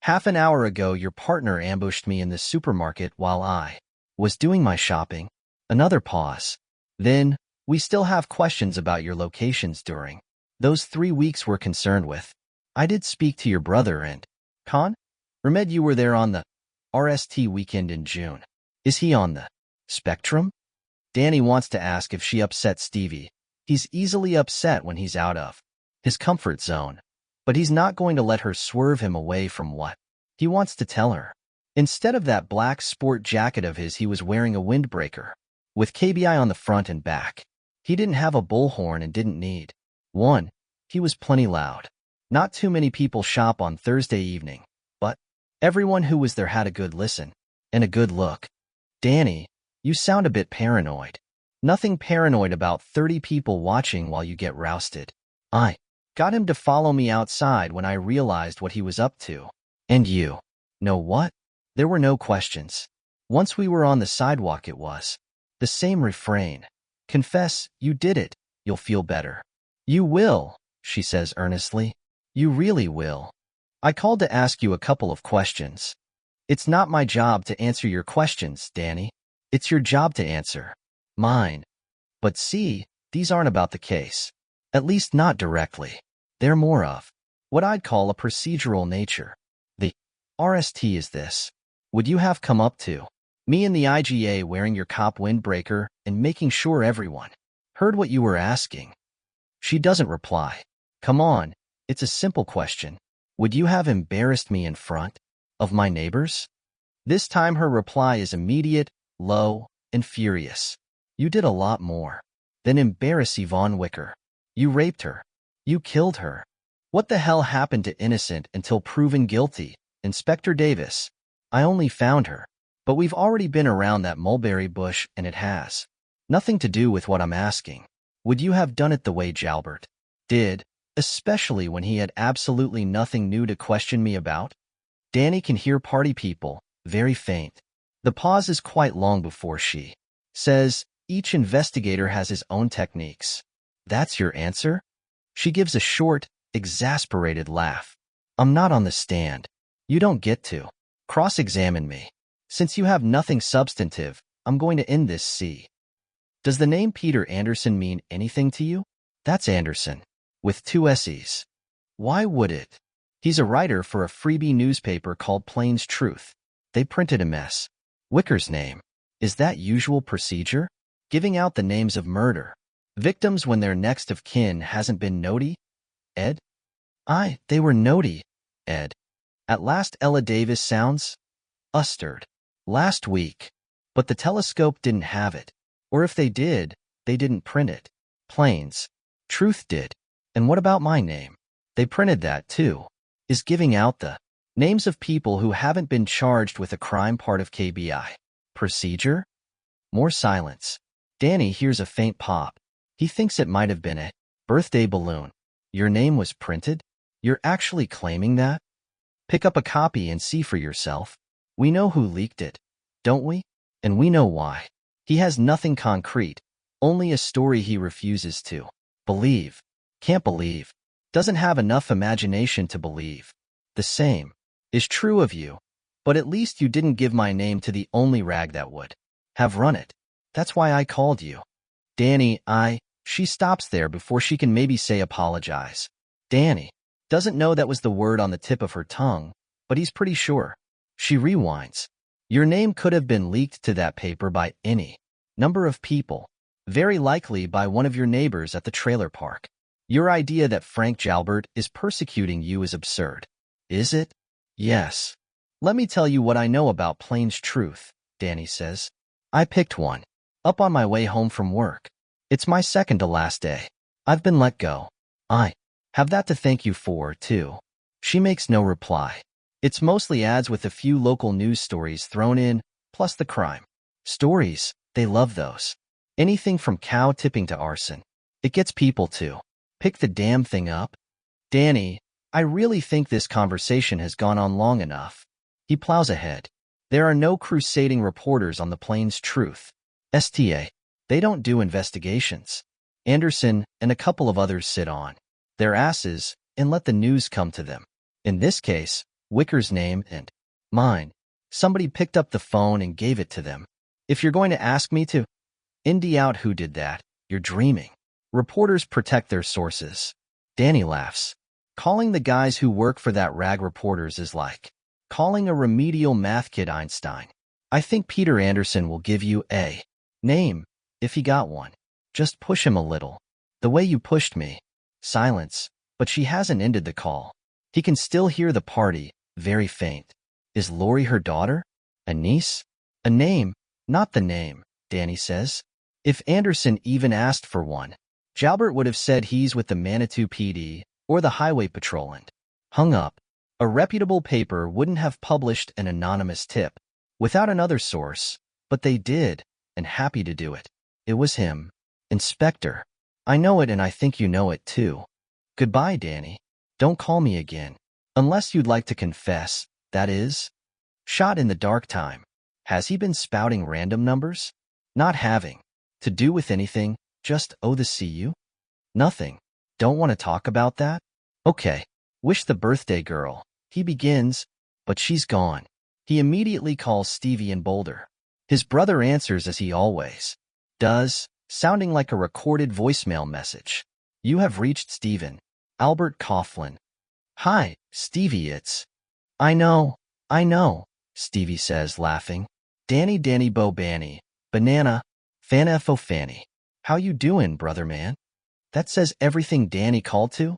S1: Half an hour ago, your partner ambushed me in the supermarket while I was doing my shopping. Another pause. Then, we still have questions about your locations during those 3 weeks we're concerned with. I did speak to your brother and Remed, you were there on the RST weekend in June. Is he on the spectrum? Danny wants to ask if she upset Stevie. He's easily upset when he's out of his comfort zone, but he's not going to let her swerve him away from what he wants to tell her. Instead of that black sport jacket of his, he was wearing a windbreaker with KBI on the front and back. He didn't have a bullhorn and didn't need one. He was plenty loud. Not too many people shop on Thursday evening, but everyone who was there had a good listen and a good look. Danny, you sound a bit paranoid. Nothing paranoid about 30 people watching while you get rousted. I got him to follow me outside when I realized what he was up to. And you know what? There were no questions. Once we were on the sidewalk, it was the same refrain. Confess, you did it. You'll feel better. You will, she says earnestly. You really will. I called to ask you a couple of questions. It's not my job to answer your questions, Danny. It's your job to answer mine. But see, these aren't about the case. At least not directly. They're more of what I'd call a procedural nature. The RST is this. Would you have come up to me in the IGA wearing your cop windbreaker and making sure everyone heard what you were asking? She doesn't reply. Come on, it's a simple question. Would you have embarrassed me in front of my neighbors? This time her reply is immediate, low, and furious. You did a lot more than embarrass Yvonne Wicker. You raped her. You killed her. What the hell happened to innocent until proven guilty, Inspector Davis? I only found her. But we've already been around that mulberry bush and it has nothing to do with what I'm asking. Would you have done it the way Jalbert did, especially when he had absolutely nothing new to question me about? Danny can hear party people, very faint. The pause is quite long before she says, each investigator has his own techniques. That's your answer? She gives a short, exasperated laugh. I'm not on the stand. You don't get to cross-examine me. Since you have nothing substantive, I'm going to end this. Does the name Peter Anderson mean anything to you? That's Anderson. with 2 S's. Why would it? He's a writer for a freebie newspaper called Plains Truth. They printed a mess. Wicker's name. Is that usual procedure? Giving out the names of murder victims when their next of kin hasn't been noti? Ed? They were noti, Ed. At last Ella Davis sounds? Ustered. Last week. But the telescope didn't have it. Or if they did, they didn't print it. Plains Truth did. And what about my name? They printed that too. Is giving out the names of people who haven't been charged with a crime part of KBI procedure? More silence. Danny hears a faint pop. He thinks it might have been a birthday balloon. Your name was printed? You're actually claiming that? Pick up a copy and see for yourself. We know who leaked it, don't we? And we know why. He has nothing concrete, only a story he refuses to believe. Can't believe. Doesn't have enough imagination to believe. The same is true of you, but at least you didn't give my name to the only rag that would have run it. That's why I called you. Danny, she stops there before she can maybe say apologize. Danny doesn't know that was the word on the tip of her tongue, but he's pretty sure. She rewinds. Your name could have been leaked to that paper by any number of people, very likely by one of your neighbors at the trailer park. Your idea that Frank Jalbert is persecuting you is absurd. Is it? Yes. Let me tell you what I know about Plains Truth, Danny says. I picked one up on my way home from work. It's my second to last day. I've been let go. I have that to thank you for, too. She makes no reply. It's mostly ads with a few local news stories thrown in, plus the crime stories. They love those. Anything from cow tipping to arson. It gets people to pick the damn thing up. Danny, I really think this conversation has gone on long enough. He plows ahead. There are no crusading reporters on the Plains Truth. STA. They don't do investigations. Anderson and a couple of others sit on their asses and let the news come to them. In this case, Wicker's name and mine. Somebody picked up the phone and gave it to them. If you're going to ask me to indie out who did that, you're dreaming. Reporters protect their sources. Danny laughs. Calling the guys who work for that rag reporters is like calling a remedial math kid Einstein. I think Peter Anderson will give you a name, if he got one. Just push him a little. The way you pushed me. Silence, but she hasn't ended the call. He can still hear the party, very faint. Is Lori her daughter? A niece? A name, not the name, Danny says. If Anderson even asked for one, Jalbert would have said he's with the Manitou PD or the Highway Patrol and hung up. A reputable paper wouldn't have published an anonymous tip without another source, but they did, and happy to do it. It was him. Inspector. I know it and I think you know it too. Goodbye, Danny. Don't call me again. Unless you'd like to confess, that is. Shot in the dark time. Has he been spouting random numbers? Not having to do with anything, just the see you? Nothing. Don't want to talk about that? Okay. Wish the birthday girl. He begins, but she's gone. He immediately calls Stevie in Boulder. His brother answers as he always does, sounding like a recorded voicemail message. You have reached Stephen. Albert Coughlin. Hi, Stevie, it's... I know, Stevie says, laughing. Danny Bo Banny, Banana, Fanafo Fanny. How you doing, brother man? That says everything Danny called to?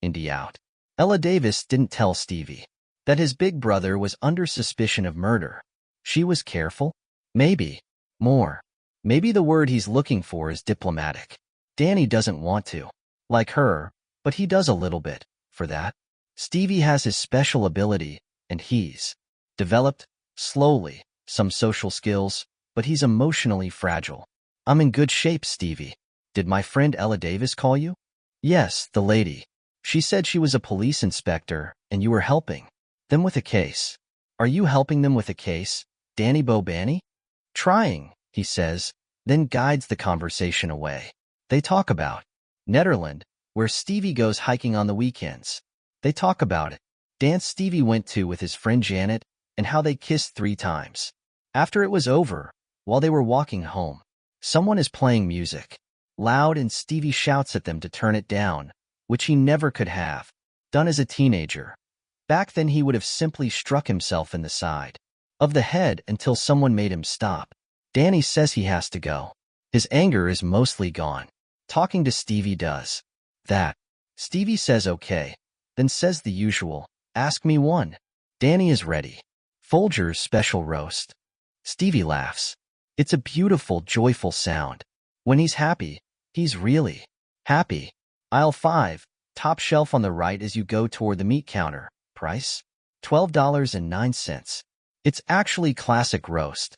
S1: Indie out. Ella Davis didn't tell Stevie that his big brother was under suspicion of murder. She was careful? Maybe. More. Maybe the word he's looking for is diplomatic. Danny doesn't want to. Like her, but he does a little bit, for that. Stevie has his special ability, and he's developed, slowly, some social skills, but he's emotionally fragile. I'm in good shape, Stevie. Did my friend Ella Davis call you? Yes, the lady. She said she was a police inspector, and you were helping them with a case. Are you helping them with a case, Danny Bobanny? Trying, he says, then guides the conversation away. They talk about Netherland, where Stevie goes hiking on the weekends. They talk about it. Dance Stevie went to with his friend Janet, and how they kissed 3 times. After it was over, while they were walking home, someone is playing music. Loud, and Stevie shouts at them to turn it down, which he never could have done as a teenager. Back then he would have simply struck himself in the side of the head until someone made him stop. Danny says he has to go. His anger is mostly gone. Talking to Stevie does that. Stevie says okay, then says the usual, ask me one. Danny is ready. Folger's special roast. Stevie laughs. It's a beautiful, joyful sound. When he's happy, he's really happy. Aisle 5, top shelf on the right as you go toward the meat counter. Price? $12.09. It's actually classic roast.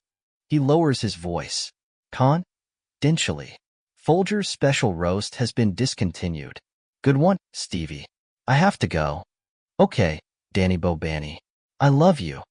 S1: He lowers his voice. Confidentially. Folger's special roast has been discontinued. Good one, Stevie. I have to go. Okay, Danny Bobani. I love you.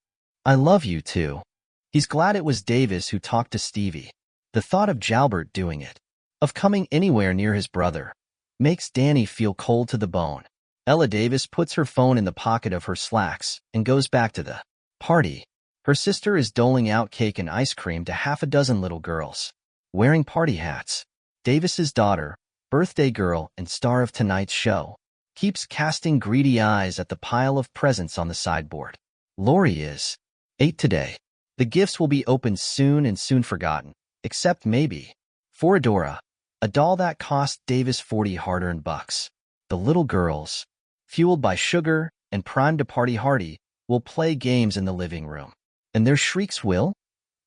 S1: I love you too. He's glad it was Davis who talked to Stevie. The thought of Jalbert doing it, of coming anywhere near his brother, makes Danny feel cold to the bone. Ella Davis puts her phone in the pocket of her slacks and goes back to the party. Her sister is doling out cake and ice cream to half a dozen little girls, wearing party hats. Davis's daughter, birthday girl and star of tonight's show, keeps casting greedy eyes at the pile of presents on the sideboard. Lori is 8 today. The gifts will be opened soon and soon forgotten, except maybe for Adora, a doll that cost Davis 40 hard-earned bucks. The little girls, fueled by sugar and primed to party hardy, will play games in the living room. And their shrieks will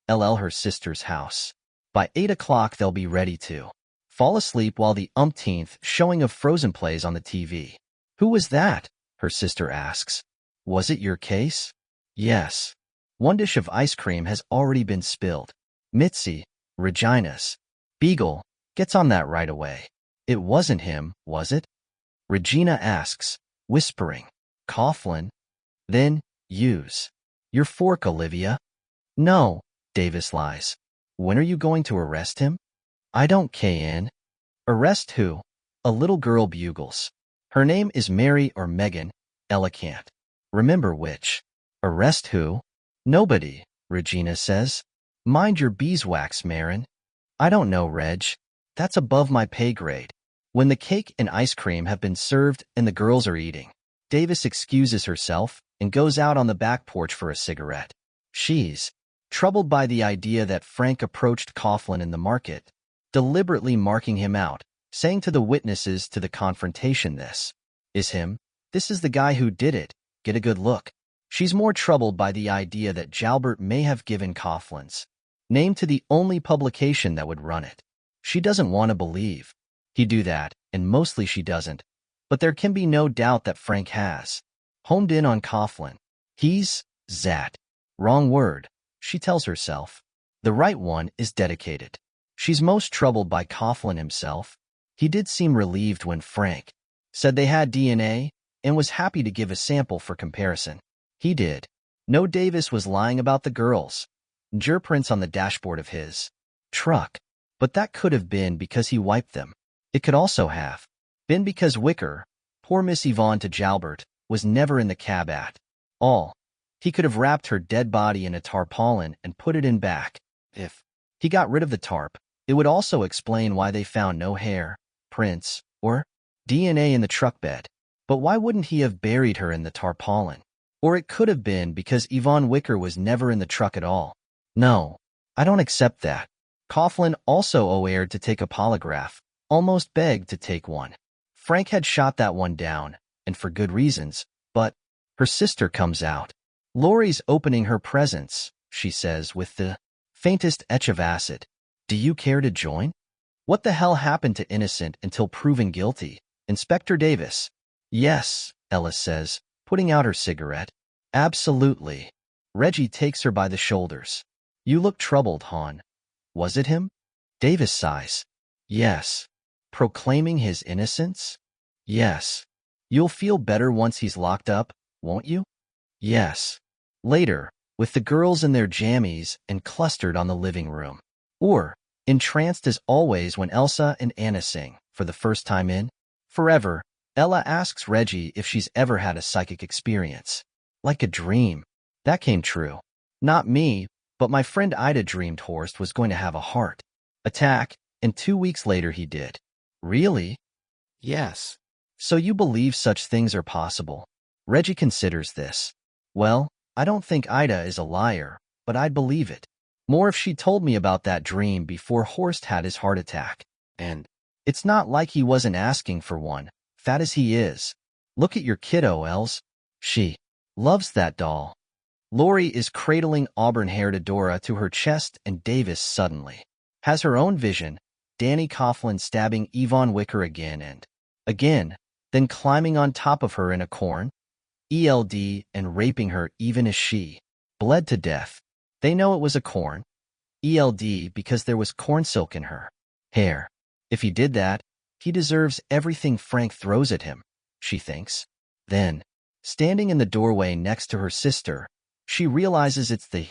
S1: her sister's house. By 8 o'clock they'll be ready to fall asleep while the umpteenth showing of Frozen plays on the TV. Who was that? Her sister asks. Was it your case? Yes. One dish of ice cream has already been spilled. Mitzi, Regina's beagle, gets on that right away. It wasn't him, was it? Regina asks, whispering. Coughlin. Then, use your fork, Olivia. No, Davis lies. When are you going to arrest him? I don't can. Arrest who? A little girl bugles. Her name is Mary or Megan. Ella can't remember which. Arrest who? Nobody, Regina says. Mind your beeswax, Marin. I don't know, Reg. That's above my pay grade. When the cake and ice cream have been served and the girls are eating, Davis excuses herself and goes out on the back porch for a cigarette. She's troubled by the idea that Frank approached Coughlin in the market, deliberately marking him out, saying to the witnesses to the confrontation, this is him. This is the guy who did it. Get a good look. She's more troubled by the idea that Jalbert may have given Coughlin's name to the only publication that would run it. She doesn't want to believe he'd do that, and mostly she doesn't. But there can be no doubt that Frank has homed in on Coughlin. He's Zat. Wrong word, she tells herself. The right one is dedicated. She's most troubled by Coughlin himself. He did seem relieved when Frank said they had DNA and was happy to give a sample for comparison. He did. No, Davis was lying about the girls. Gerprints on the dashboard of his truck. But that could have been because he wiped them. It could also have been because Wicker, poor Miss Yvonne to Jalbert, was never in the cab at all. He could have wrapped her dead body in a tarpaulin and put it in back. If he got rid of the tarp, it would also explain why they found no hair, prints, or DNA in the truck bed. But why wouldn't he have buried her in the tarpaulin? Or it could have been because Yvonne Wicker was never in the truck at all. No, I don't accept that. Coughlin also owered to take a polygraph, almost begged to take one. Frank had shot that one down, and for good reasons, but her sister comes out. Lori's opening her presents, she says with the faintest etch of acid. Do you care to join? What the hell happened to innocent until proven guilty? Inspector Davis. Yes, Ella says, putting out her cigarette. Absolutely. Reggie takes her by the shoulders. You look troubled, Hon. Was it him? Davis sighs. Yes. Proclaiming his innocence? Yes. You'll feel better once he's locked up, won't you? Yes. Later, with the girls in their jammies and clustered on the living room. Or, entranced as always when Elsa and Anna sing, for the first time in forever, Ella asks Reggie if she's ever had a psychic experience. Like a dream. That came true. Not me, but my friend Ida dreamed Horst was going to have a heart attack, and 2 weeks later he did. Really? Yes. So you believe such things are possible? Reggie considers this. Well, I don't think Ida is a liar, but I'd believe it. More if she told me about that dream before Horst had his heart attack. And it's not like he wasn't asking for one, fat as he is. Look at your kiddo, Els. She loves that doll. Lori is cradling auburn-haired Adora to her chest, and Davis suddenly has her own vision, Danny Coughlin stabbing Yvonne Wicker again and again, then climbing on top of her in a corn, ELD, and raping her even as she bled to death. They know it was a corn, ELD, because there was corn silk in her hair. If he did that, he deserves everything Frank throws at him, she thinks. Then, standing in the doorway next to her sister, she realizes it's the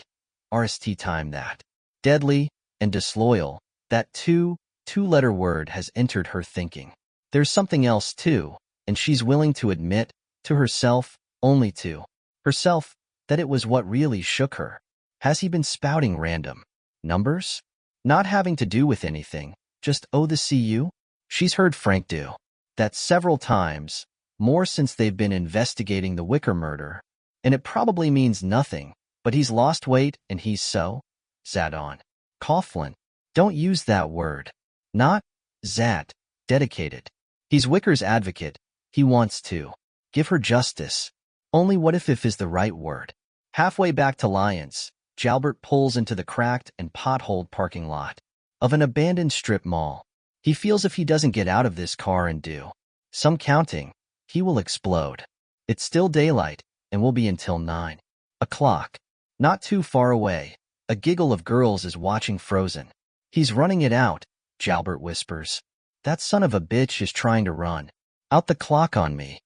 S1: RST time that deadly and disloyal, that two-letter word has entered her thinking. There's something else too, and she's willing to admit to herself, only to herself, that it was what really shook her. Has he been spouting random numbers? Not having to do with anything, just oh the CU? She's heard Frank do that several times, more since they've been investigating the Wicker murder, and it probably means nothing, but he's lost weight and he's so zat on. Coughlin, don't use that word. Not zat, dedicated. He's Wicker's advocate. He wants to give her justice. Only what if is the right word? Halfway back to Lyons, Jalbert pulls into the cracked and potholed parking lot of an abandoned strip mall. He feels if he doesn't get out of this car and do some counting, he will explode. It's still daylight and will be until 9 o'clock. Not too far away, a giggle of girls is watching Frozen. He's running it out, Jalbert whispers. That son of a bitch is trying to run out the clock on me.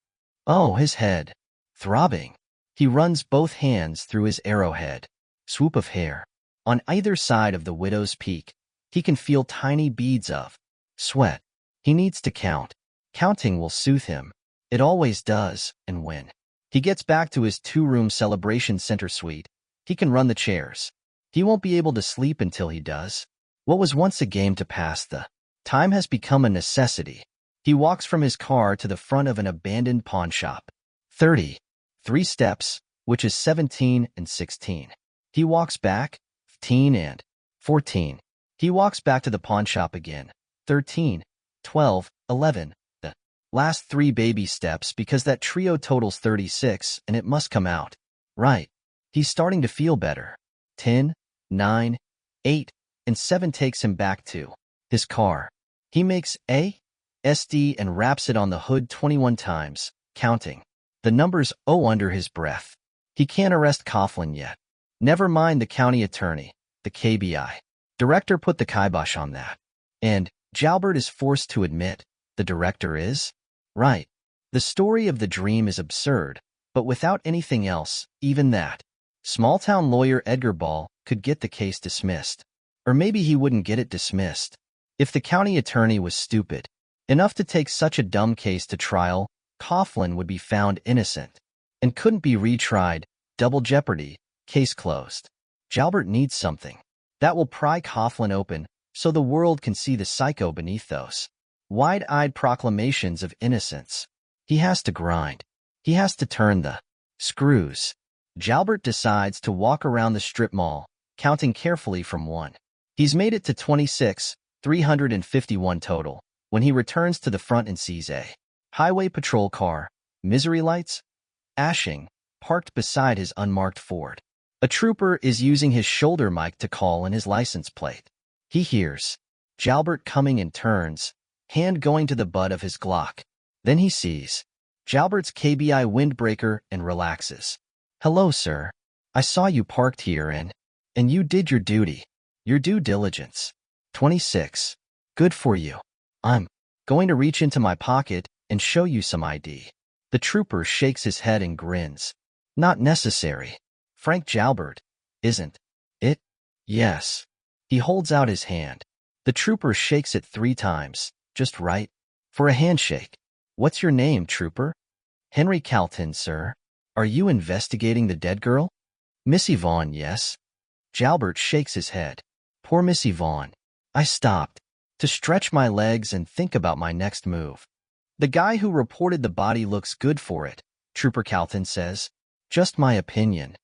S1: Oh, his head throbbing. He runs both hands through his arrowhead swoop of hair. On either side of the widow's peak, he can feel tiny beads of sweat. He needs to count. Counting will soothe him. It always does, and when he gets back to his two-room celebration center suite, he can run the chairs. He won't be able to sleep until he does. What was once a game to pass the time has become a necessity. He walks from his car to the front of an abandoned pawn shop. 30. 3 steps, which is 17 and 16. He walks back, 15 and 14. He walks back to the pawn shop again, 13, 12, 11. The last 3 baby steps because that trio totals 36 and it must come out. Right. He's starting to feel better. 10, 9, 8, and 7 takes him back to his car. He makes a SD and wraps it on the hood 21 times, counting the numbers under his breath. He can't arrest Coughlin yet. Never mind the county attorney, the KBI director put the kibosh on that. And Jalbert is forced to admit the director is right. The story of the dream is absurd, but without anything else, even that small-town lawyer Edgar Ball could get the case dismissed. Or maybe he wouldn't get it dismissed. If the county attorney was stupid enough to take such a dumb case to trial, Coughlin would be found innocent and couldn't be retried. Double jeopardy. Case closed. Jalbert needs something that will pry Coughlin open so the world can see the psycho beneath those wide-eyed proclamations of innocence. He has to grind. He has to turn the screws. Jalbert decides to walk around the strip mall, counting carefully from 1. He's made it to 26, 351 total, when he returns to the front and sees a highway patrol car, misery lights, ashing, parked beside his unmarked Ford. A trooper is using his shoulder mic to call in his license plate. He hears Jalbert coming and turns, hand going to the butt of his Glock. Then he sees Jalbert's KBI windbreaker and relaxes. Hello, sir. I saw you parked here and you did your duty. Your due diligence. 26. Good for you. I'm going to reach into my pocket and show you some ID. The trooper shakes his head and grins. Not necessary. Frank Jalbert, isn't it? Yes. He holds out his hand. The trooper shakes it 3 times, just right, for a handshake. What's your name, trooper? Henry Calton, sir. Are you investigating the dead girl? Miss Yvonne, yes. Jalbert shakes his head. Poor Miss Yvonne. I stopped to stretch my legs and think about my next move. The guy who reported the body looks good for it, Trooper Calton says. Just my opinion.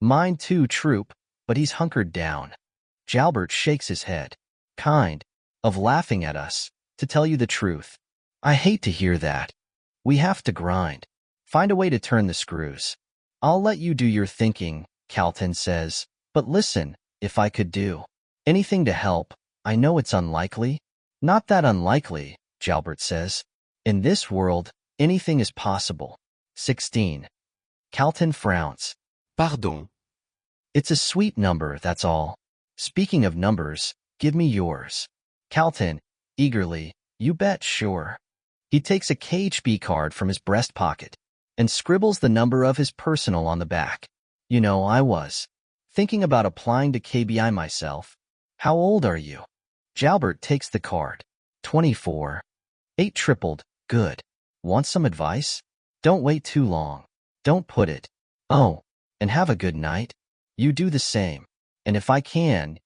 S1: Mine too, Troop, but he's hunkered down. Jalbert shakes his head. Kind of laughing at us, to tell you the truth. I hate to hear that. We have to grind. Find a way to turn the screws. I'll let you do your thinking, Calton says, but listen, if I could do anything to help, I know it's unlikely. Not that unlikely, Jalbert says. In this world, anything is possible. 16. Calton frowns.
S2: Pardon.
S1: It's a sweet number, that's all. Speaking of numbers, give me yours. Calton, eagerly, you bet, sure. He takes a KHB card from his breast pocket and scribbles the number of his personal on the back. You know, I was thinking about applying to KBI myself. How old are you? Jalbert takes the card. 24. 8 tripled, good. Want some advice? Don't wait too long. Don't put it. Oh, and have a good night. You do the same. And if I can,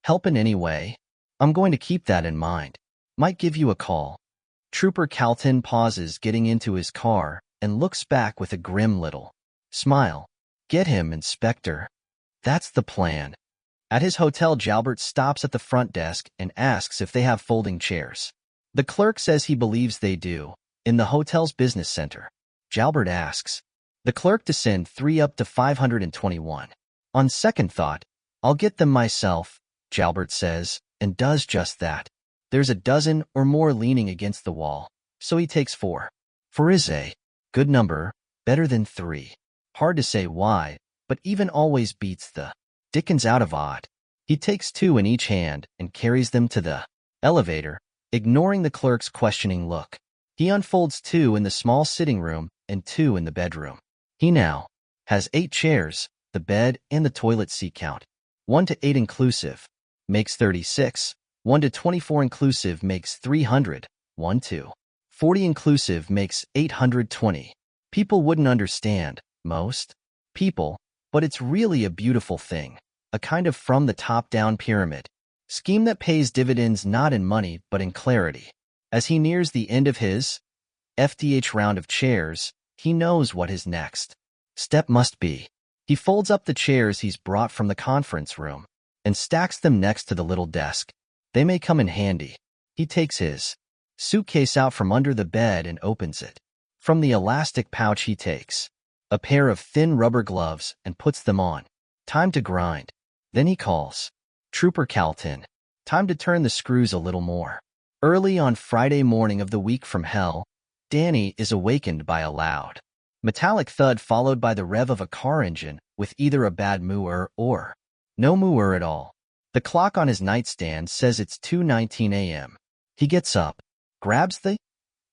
S1: help in any way, I'm going to keep that in mind. Might give you a call. Trooper Calton pauses getting into his car and looks back with a grim little smile. Get him, Inspector. That's the plan. At his hotel, Jalbert stops at the front desk and asks if they have folding chairs. The clerk says he believes they do, in the hotel's business center. Jalbert asks the clerk to send 3 up to 521. On second thought, I'll get them myself, Jalbert says, and does just that. There's a dozen or more leaning against the wall, so he takes 4. 4 is a good number, better than 3. Hard to say why, but even always beats the dickens out of odd. He takes 2 in each hand and carries them to the elevator, ignoring the clerk's questioning look. He unfolds 2 in the small sitting room and 2 in the bedroom. He now has 8 chairs, the bed and the toilet seat count. 1 to 8 inclusive makes 36. 1 to 24 inclusive makes 300. 1 to 40 inclusive makes 820. People wouldn't understand, most people, but it's really a beautiful thing. A kind of from the top down pyramid scheme that pays dividends not in money but in clarity. As he nears the end of his FDH round of chairs, he knows what his next step must be. He folds up the chairs he's brought from the conference room and stacks them next to the little desk. They may come in handy. He takes his suitcase out from under the bed and opens it. From the elastic pouch he takes a pair of thin rubber gloves and puts them on. Time to grind. Then he calls Trooper Calton. Time to turn the screws a little more. Early on Friday morning of the week from hell, Danny is awakened by a loud metallic thud followed by the rev of a car engine with either a bad mooer or no mooer at all. The clock on his nightstand says it's 2:19 a.m. He gets up, grabs the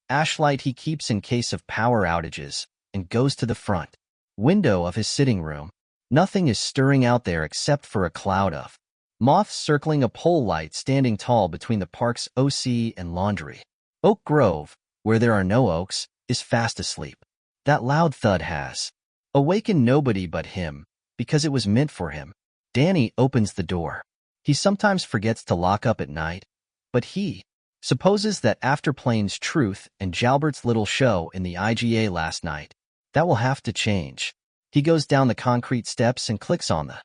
S1: ashlight he keeps in case of power outages, and goes to the front window of his sitting room. Nothing is stirring out there except for a cloud of moths circling a pole light standing tall between the park's OC and laundry. Oak Grove, where there are no oaks, is fast asleep. That loud thud has awakened nobody but him, because it was meant for him. Danny opens the door. He sometimes forgets to lock up at night, but he supposes that after Plain's Truth and Jalbert's little show in the IGA last night, that will have to change. He goes down the concrete steps and clicks on the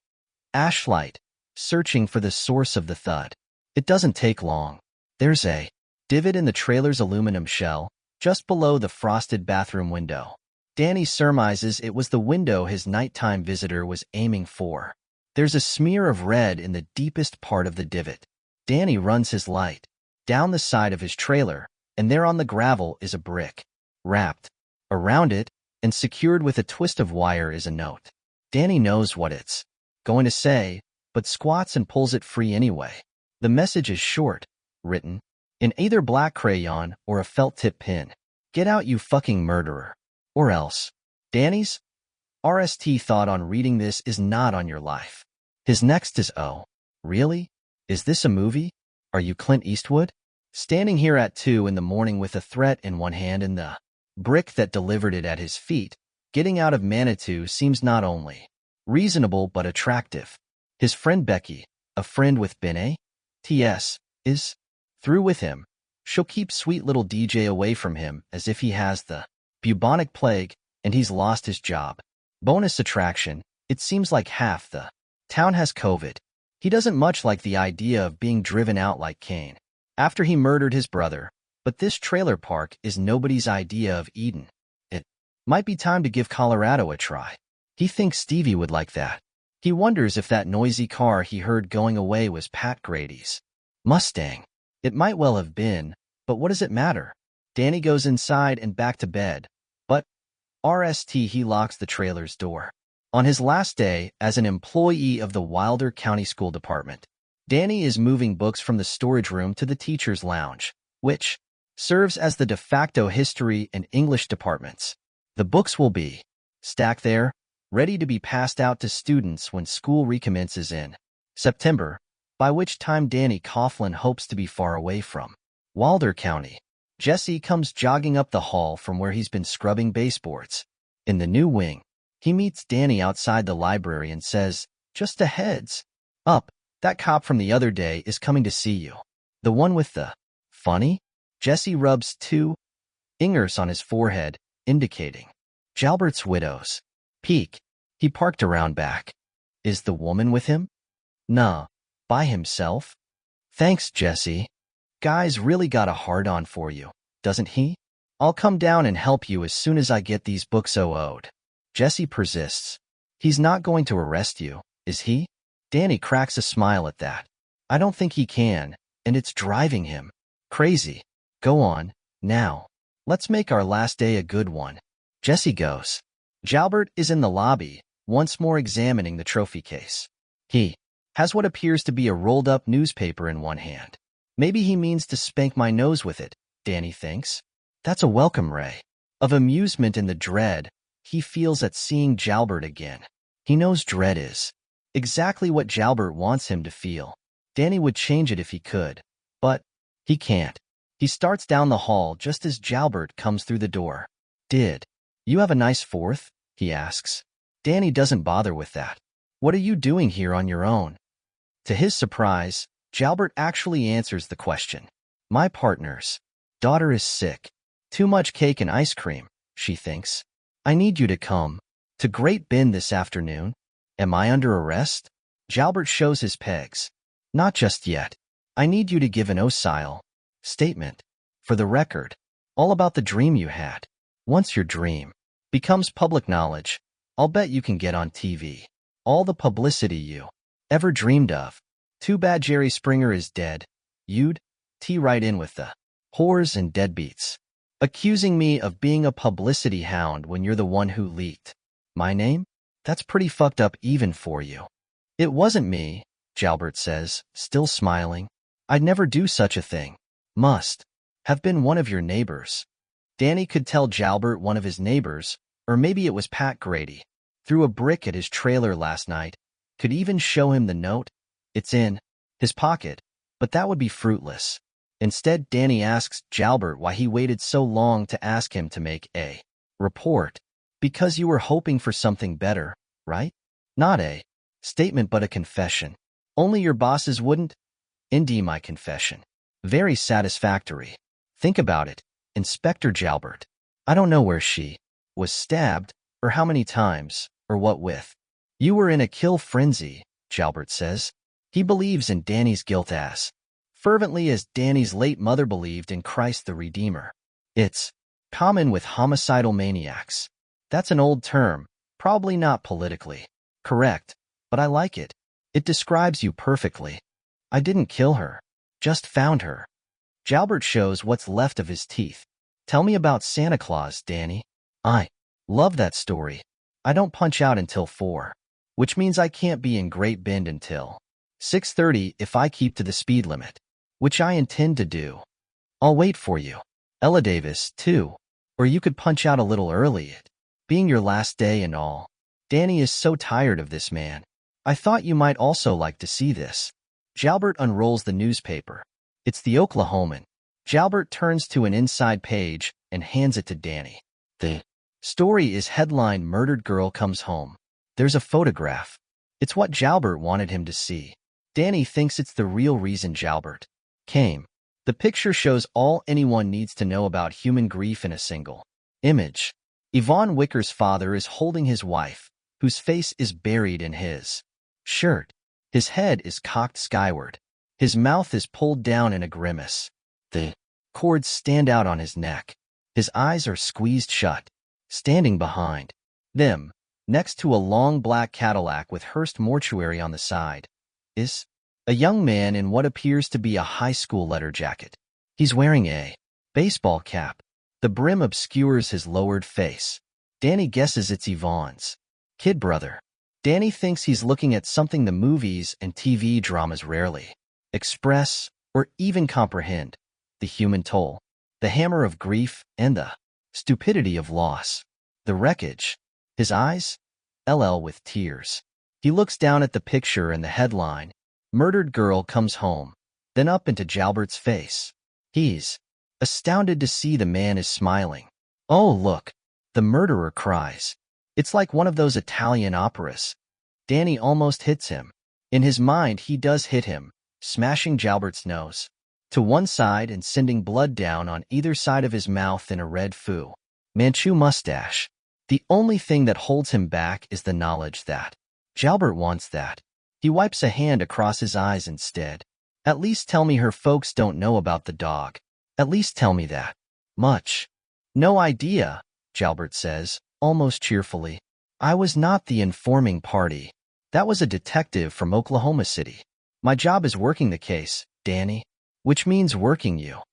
S1: ashlight, searching for the source of the thud. It doesn't take long. There's a divot in the trailer's aluminum shell, just below the frosted bathroom window. Danny surmises it was the window his nighttime visitor was aiming for. There's a smear of red in the deepest part of the divot. Danny runs his light down the side of his trailer, and there on the gravel is a brick. Wrapped around it and secured with a twist of wire is a note. Danny knows what it's going to say, but squats and pulls it free anyway. The message is short, written in either black crayon or a felt-tip pen. Get out, you fucking murderer. Or else. Danny's RST thought on reading this is not on your life. His next is, oh, really? Is this a movie? Are you Clint Eastwood? Standing here at 2 in the morning with a threat in one hand and the brick that delivered it at his feet, getting out of Manitou seems not only reasonable but attractive. His friend Becky, a friend with Ben A. T.S., is through with him. She'll keep sweet little DJ away from him as if he has the bubonic plague and he's lost his job. Bonus attraction, it seems like half the town has COVID. He doesn't much like the idea of being driven out like Cain after he murdered his brother, but this trailer park is nobody's idea of Eden. It might be time to give Colorado a try. He thinks Stevie would like that. He wonders if that noisy car he heard going away was Pat Grady's Mustang. It might well have been, but what does it matter? Danny goes inside and back to bed, but he locks the trailer's door. On his last day as an employee of the Wilder County School Department, Danny is moving books from the storage room to the teacher's lounge, which serves as the de facto history and English departments. The books will be stacked there, ready to be passed out to students when school recommences in September, by which time Danny Coughlin hopes to be far away from Wilder County. Jesse comes jogging up the hall from where he's been scrubbing baseboards. In the new wing, he meets Danny outside the library and says, "Just a heads up, that cop from the other day is coming to see you. The one with the funny?" Jesse rubs two fingers on his forehead, indicating Jalbert's widow's peak. He parked around back. "Is the woman with him?" "Nah, by himself." "Thanks, Jesse. Guy's really got a hard-on for you, doesn't he? I'll come down and help you as soon as I get these books OO'd. Jesse persists. "He's not going to arrest you, is he?" Danny cracks a smile at that. "I don't think he can, and it's driving him crazy. Go on, now. Let's make our last day a good one." Jesse goes. Jalbert is in the lobby, once more examining the trophy case. He has what appears to be a rolled-up newspaper in one hand. Maybe he means to spank my nose with it, Danny thinks. That's a welcome ray of amusement in the dread he feels at seeing Jalbert again. He knows dread is exactly what Jalbert wants him to feel. Danny would change it if he could, but he can't. He starts down the hall just as Jalbert comes through the door. "Did you have a nice 4th?" he asks. Danny doesn't bother with that. "What are you doing here on your own?" To his surprise, Jalbert actually answers the question. "My partner's daughter is sick. Too much cake and ice cream," she thinks. "I need you to come to Great Bend this afternoon." "Am I under arrest?" Jalbert shows his pegs. "Not just yet. I need you to give an docile statement. For the record, all about the dream you had. Once your dream becomes public knowledge, I'll bet you can get on TV. All the publicity you ever dreamed of. Too bad Jerry Springer is dead. You'd right in with the whores and deadbeats. Accusing me of being a publicity hound when you're the one who leaked my name? That's pretty fucked up even for you." "It wasn't me," Jalbert says, still smiling. "I'd never do such a thing. Must have been one of your neighbors." Danny could tell Jalbert one of his neighbors, or maybe it was Pat Grady, threw a brick at his trailer last night, could even show him the note. It's in his pocket, but that would be fruitless. Instead, Danny asks Jalbert why he waited so long to ask him to make a report. "Because you were hoping for something better, right? Not a statement but a confession. Only your bosses wouldn't?" "Indeed, my confession. Very satisfactory. Think about it, Inspector Jalbert. I don't know where she was stabbed, or how many times, or what with. You were in a kill frenzy," Jalbert says. He believes in Danny's guilt as fervently as Danny's late mother believed in Christ the Redeemer. It's common with homicidal maniacs. That's an old term, probably not politically correct, but I like it. It describes you perfectly. I didn't kill her, just found her. Jalbert shows what's left of his teeth. "Tell me about Santa Claus, Danny. I love that story. I don't punch out until 4, which means I can't be in Great Bend until 6:30 if I keep to the speed limit, which I intend to do. I'll wait for you. Ella Davis, too. Or you could punch out a little early, it being your last day and all. Danny is so tired of this man. I thought you might also like to see this." Jalbert unrolls the newspaper. It's the Oklahoman. Jalbert turns to an inside page and hands it to Danny. The story is headlined "Murdered Girl Comes Home." There's a photograph. It's what Jalbert wanted him to see. Danny thinks it's the real reason Jalbert came. The picture shows all anyone needs to know about human grief in a single image. Yvonne Wicker's father is holding his wife, whose face is buried in his shirt. His head is cocked skyward. His mouth is pulled down in a grimace. The cords stand out on his neck. His eyes are squeezed shut. Standing behind them, next to a long black Cadillac with Hearst Mortuary on the side, is a young man in what appears to be a high school letter jacket. He's wearing a baseball cap. The brim obscures his lowered face. Danny guesses it's Yvonne's kid brother. Danny thinks he's looking at something the movies and TV dramas rarely express or even comprehend: the human toll, the hammer of grief, and the stupidity of loss. The wreckage. His eyes? LL with tears. He looks down at the picture and the headline, "Murdered Girl Comes Home," then up into Jalbert's face. He's astounded to see the man is smiling. "Oh, look," the murderer cries. It's like one of those Italian operas. Danny almost hits him. In his mind, he does hit him, smashing Jalbert's nose to one side and sending blood down on either side of his mouth in a red Fu Manchu mustache. The only thing that holds him back is the knowledge that Jalbert wants that. He wipes a hand across his eyes instead. "At least tell me her folks don't know about the dog. At least tell me that much." "No idea," Jalbert says, almost cheerfully. "I was not the informing party. That was a detective from Oklahoma City. My job is working the case, Danny." "Which means working you."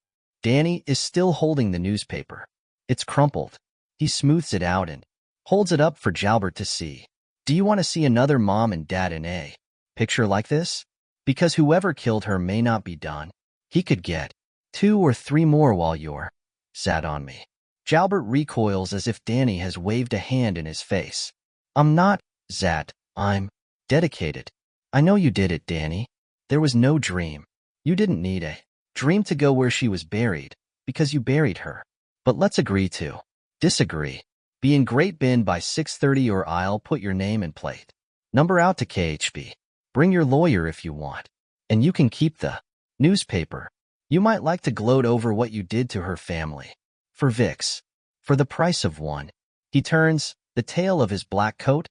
S1: Danny is still holding the newspaper. It's crumpled. He smooths it out and holds it up for Jalbert to see. "Do you want to see another mom and dad in a picture like this? Because whoever killed her may not be done. He could get 2 or 3 more while you're sat on me." Jalbert recoils as if Danny has waved a hand in his face. "I'm not, Zat. I'm dedicated." "I know you did it, Danny. There was no dream. You didn't need a dream to go where she was buried, because you buried her. But let's agree to disagree. Be in Great Bend by 6:30 or I'll put your name and plate number out to KHB. Bring your lawyer if you want. And you can keep the newspaper. You might like to gloat over what you did to her family. For Vix. For the price of one." He turns, the tail of his black coat,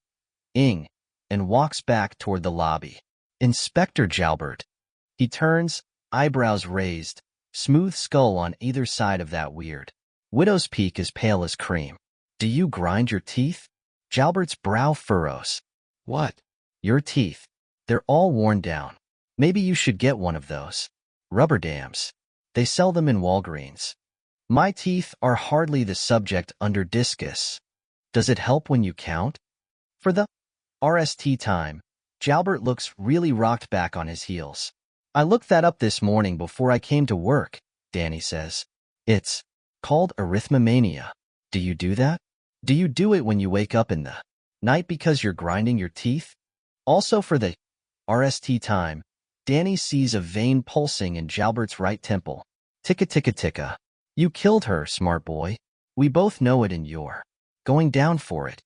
S1: and walks back toward the lobby. "Inspector Jalbert." He turns, eyebrows raised, smooth skull on either side of that weird widow's peak as pale as cream. "Do you grind your teeth?" Jalbert's brow furrows. "What?" "Your teeth. They're all worn down. Maybe you should get one of those rubber dams. They sell them in Walgreens." "My teeth are hardly the subject under discus. Does it help when you count?" For the RST time, Jalbert looks really rocked back on his heels. "I looked that up this morning before I came to work," Danny says. "It's called arithmomania. Do you do that? Do you do it when you wake up in the night because you're grinding your teeth?" Also for the RST time, Danny sees a vein pulsing in Jalbert's right temple. "Ticka ticka ticka. You killed her, smart boy. We both know it and you're going down for it."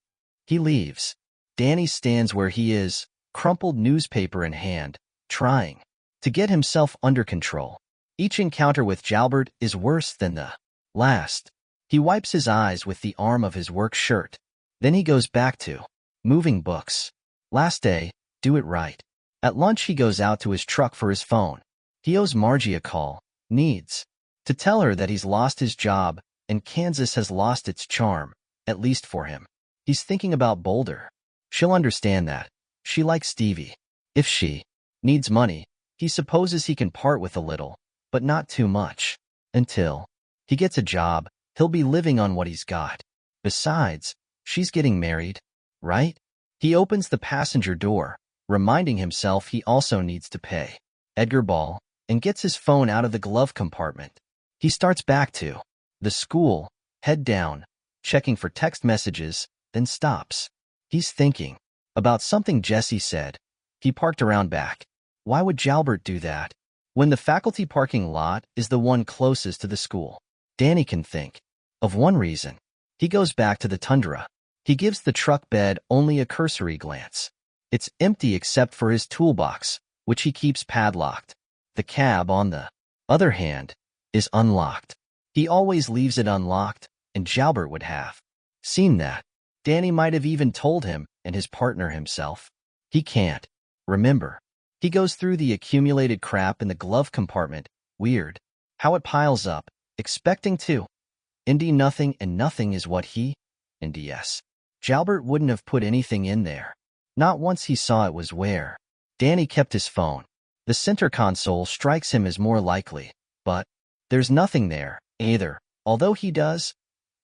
S1: He leaves. Danny stands where he is, crumpled newspaper in hand, trying to get himself under control. Each encounter with Jalbert is worse than the last. He wipes his eyes with the arm of his work shirt. Then he goes back to moving books. Last day, do it right. At lunch he goes out to his truck for his phone. He owes Margie a call. Needs to tell her that he's lost his job and Kansas has lost its charm, at least for him. He's thinking about Boulder. She'll understand that. She likes Stevie. If she needs money, he supposes he can part with a little, but not too much. Until he gets a job, he'll be living on what he's got. Besides, she's getting married, right? He opens the passenger door, reminding himself he also needs to pay Edgar Ball, and gets his phone out of the glove compartment. He starts back to the school, head down, checking for text messages, then stops. He's thinking about something Jesse said. He parked around back. Why would Jalbert do that when the faculty parking lot is the one closest to the school? Danny can think of one reason. He goes back to the Tundra. He gives the truck bed only a cursory glance. It's empty except for his toolbox, which he keeps padlocked. The cab, on the other hand, is unlocked. He always leaves it unlocked, and Jalbert would have seen that. Danny might have even told him and his partner himself. He can't remember. He goes through the accumulated crap in the glove compartment. Weird how it piles up, expecting to Indy nothing, and nothing is what he Indy-s. Jalbert wouldn't have put anything in there. Not once he saw it was where. Danny kept his phone. The center console strikes him as more likely, but there's nothing there, either, although he does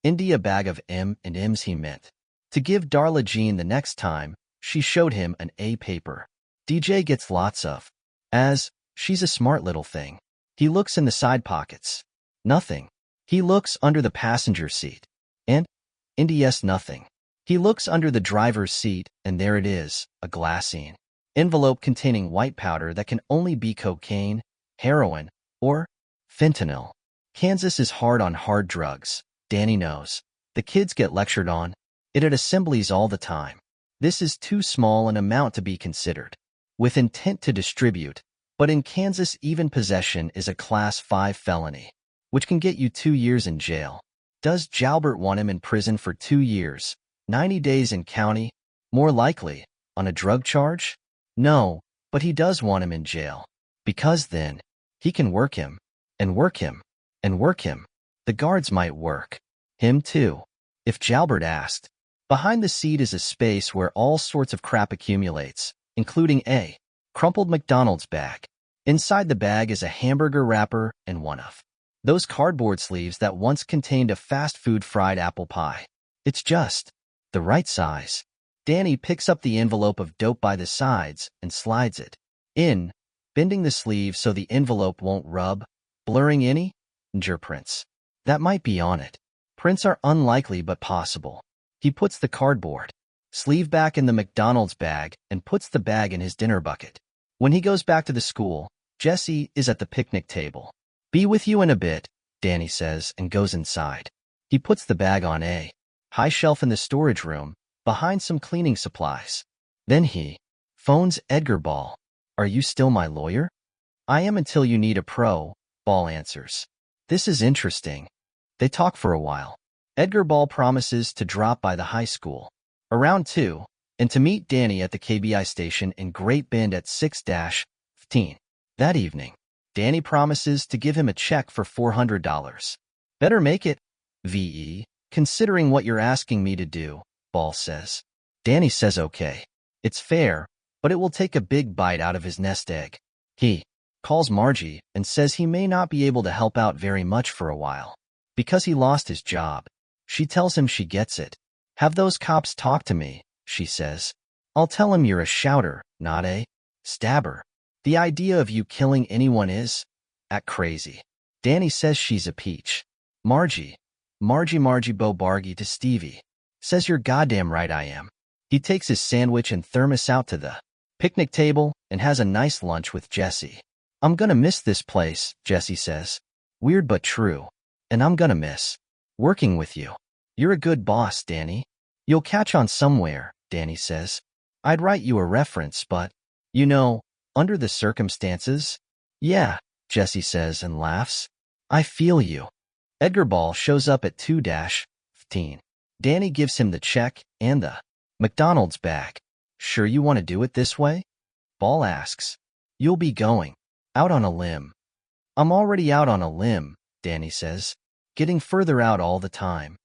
S1: Indy a bag of M&Ms he meant to give Darla Jean the next time she showed him an A paper. DJ gets lots of, as she's a smart little thing. He looks in the side pockets. Nothing. He looks under the passenger seat. And Indy-s nothing. He looks under the driver's seat, and there it is, a glassine envelope containing white powder that can only be cocaine, heroin, or fentanyl. Kansas is hard on hard drugs. Danny knows. The kids get lectured on it at assemblies all the time. This is too small an amount to be considered with intent to distribute, but in Kansas even possession is a Class 5 felony, which can get you 2 years in jail. Does Jalbert want him in prison for 2 years, 90 days in county, more likely, on a drug charge? No, but he does want him in jail, because then he can work him, and work him, and work him. The guards might work him too, if Jalbert asked. Behind the seat is a space where all sorts of crap accumulates, including a crumpled McDonald's bag. Inside the bag is a hamburger wrapper and one of those cardboard sleeves that once contained a fast food fried apple pie. It's just the right size. Danny picks up the envelope of dope by the sides and slides it in, bending the sleeve so the envelope won't rub, blurring any fingerprints that might be on it. Prints are unlikely but possible. He puts the cardboard sleeve back in the McDonald's bag and puts the bag in his dinner bucket. When he goes back to the school, Jesse is at the picnic table. "Be with you in a bit," Danny says and goes inside. He puts the bag on a high shelf in the storage room, behind some cleaning supplies. Then he phones Edgar Ball. "Are you still my lawyer?" "I am until you need a pro," Ball answers. This is interesting. They talk for a while. Edgar Ball promises to drop by the high school around 2 and to meet Danny at the KBI station in Great Bend at 6-15. That evening, Danny promises to give him a check for $400. "Better make it, VE, considering what you're asking me to do," Ball says. Danny says okay. It's fair, but it will take a big bite out of his nest egg. He calls Margie and says he may not be able to help out very much for a while because he lost his job. She tells him she gets it. "Have those cops talk to me," she says. "I'll tell him you're a shouter, not a stabber. The idea of you killing anyone is crazy." Danny says she's a peach. Margie Bo Bargy to Stevie. Says you're goddamn right I am. He takes his sandwich and thermos out to the picnic table and has a nice lunch with Jesse. "I'm gonna miss this place," Jesse says. Weird but true. "And I'm gonna miss working with you. You're a good boss, Danny. You'll catch on somewhere," Danny says. "I'd write you a reference, but, under the circumstances." "Yeah," Jesse says and laughs. "I feel you." Edgar Ball shows up at 2-15. Danny gives him the check and the McDonald's bag. "Sure you want to do it this way?" Ball asks. "You'll be going out on a limb." "I'm already out on a limb," Danny says, "getting further out all the time."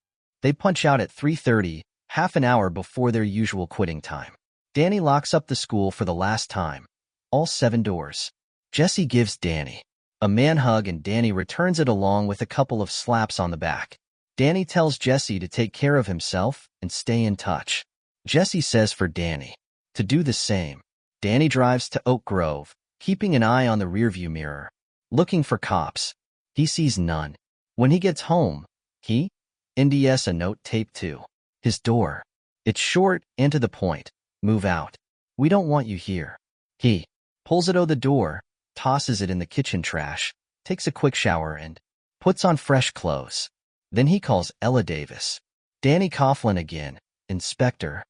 S1: They punch out at 3:30, half an hour before their usual quitting time. Danny locks up the school for the last time, all 7 doors. Jesse gives Danny a man hug and Danny returns it along with a couple of slaps on the back. Danny tells Jesse to take care of himself and stay in touch. Jesse says for Danny to do the same. Danny drives to Oak Grove, keeping an eye on the rearview mirror, looking for cops. He sees none. When he gets home, he Indy-s a note taped to his door. It's short and to the point. "Move out. We don't want you here." He pulls it out the door, tosses it in the kitchen trash, takes a quick shower and puts on fresh clothes. Then he calls Ella Davis. "Danny Coughlin again, Inspector.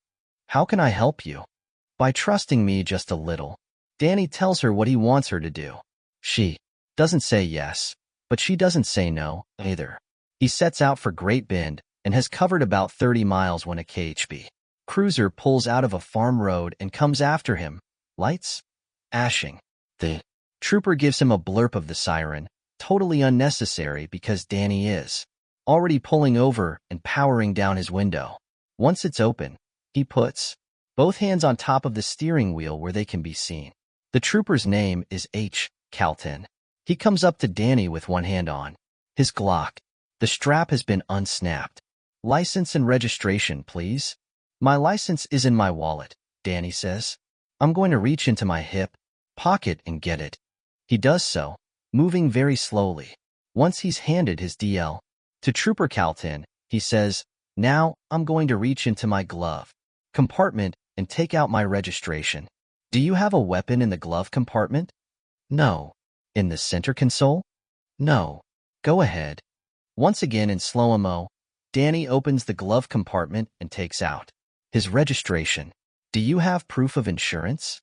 S1: How can I help you?" "By trusting me just a little." Danny tells her what he wants her to do. She doesn't say yes, but she doesn't say no, either. He sets out for Great Bend and has covered about 30 miles when a KHB cruiser pulls out of a farm road and comes after him. Lights? Ashing. The trooper gives him a blurb of the siren, totally unnecessary because Danny is already pulling over and powering down his window. Once it's open, he puts both hands on top of the steering wheel where they can be seen. The trooper's name is H. Calton. He comes up to Danny with one hand on his Glock. The strap has been unsnapped. License and registration, please. My license is in my wallet, Danny says. I'm going to reach into my hip pocket and get it. He does so, moving very slowly. Once he's handed his DL to Trooper Calton, he says, now I'm going to reach into my glove compartment and take out my registration. Do you have a weapon in the glove compartment? No. In the center console? No. Go ahead. Once again in slow-mo, Danny opens the glove compartment and takes out his registration. Do you have proof of insurance?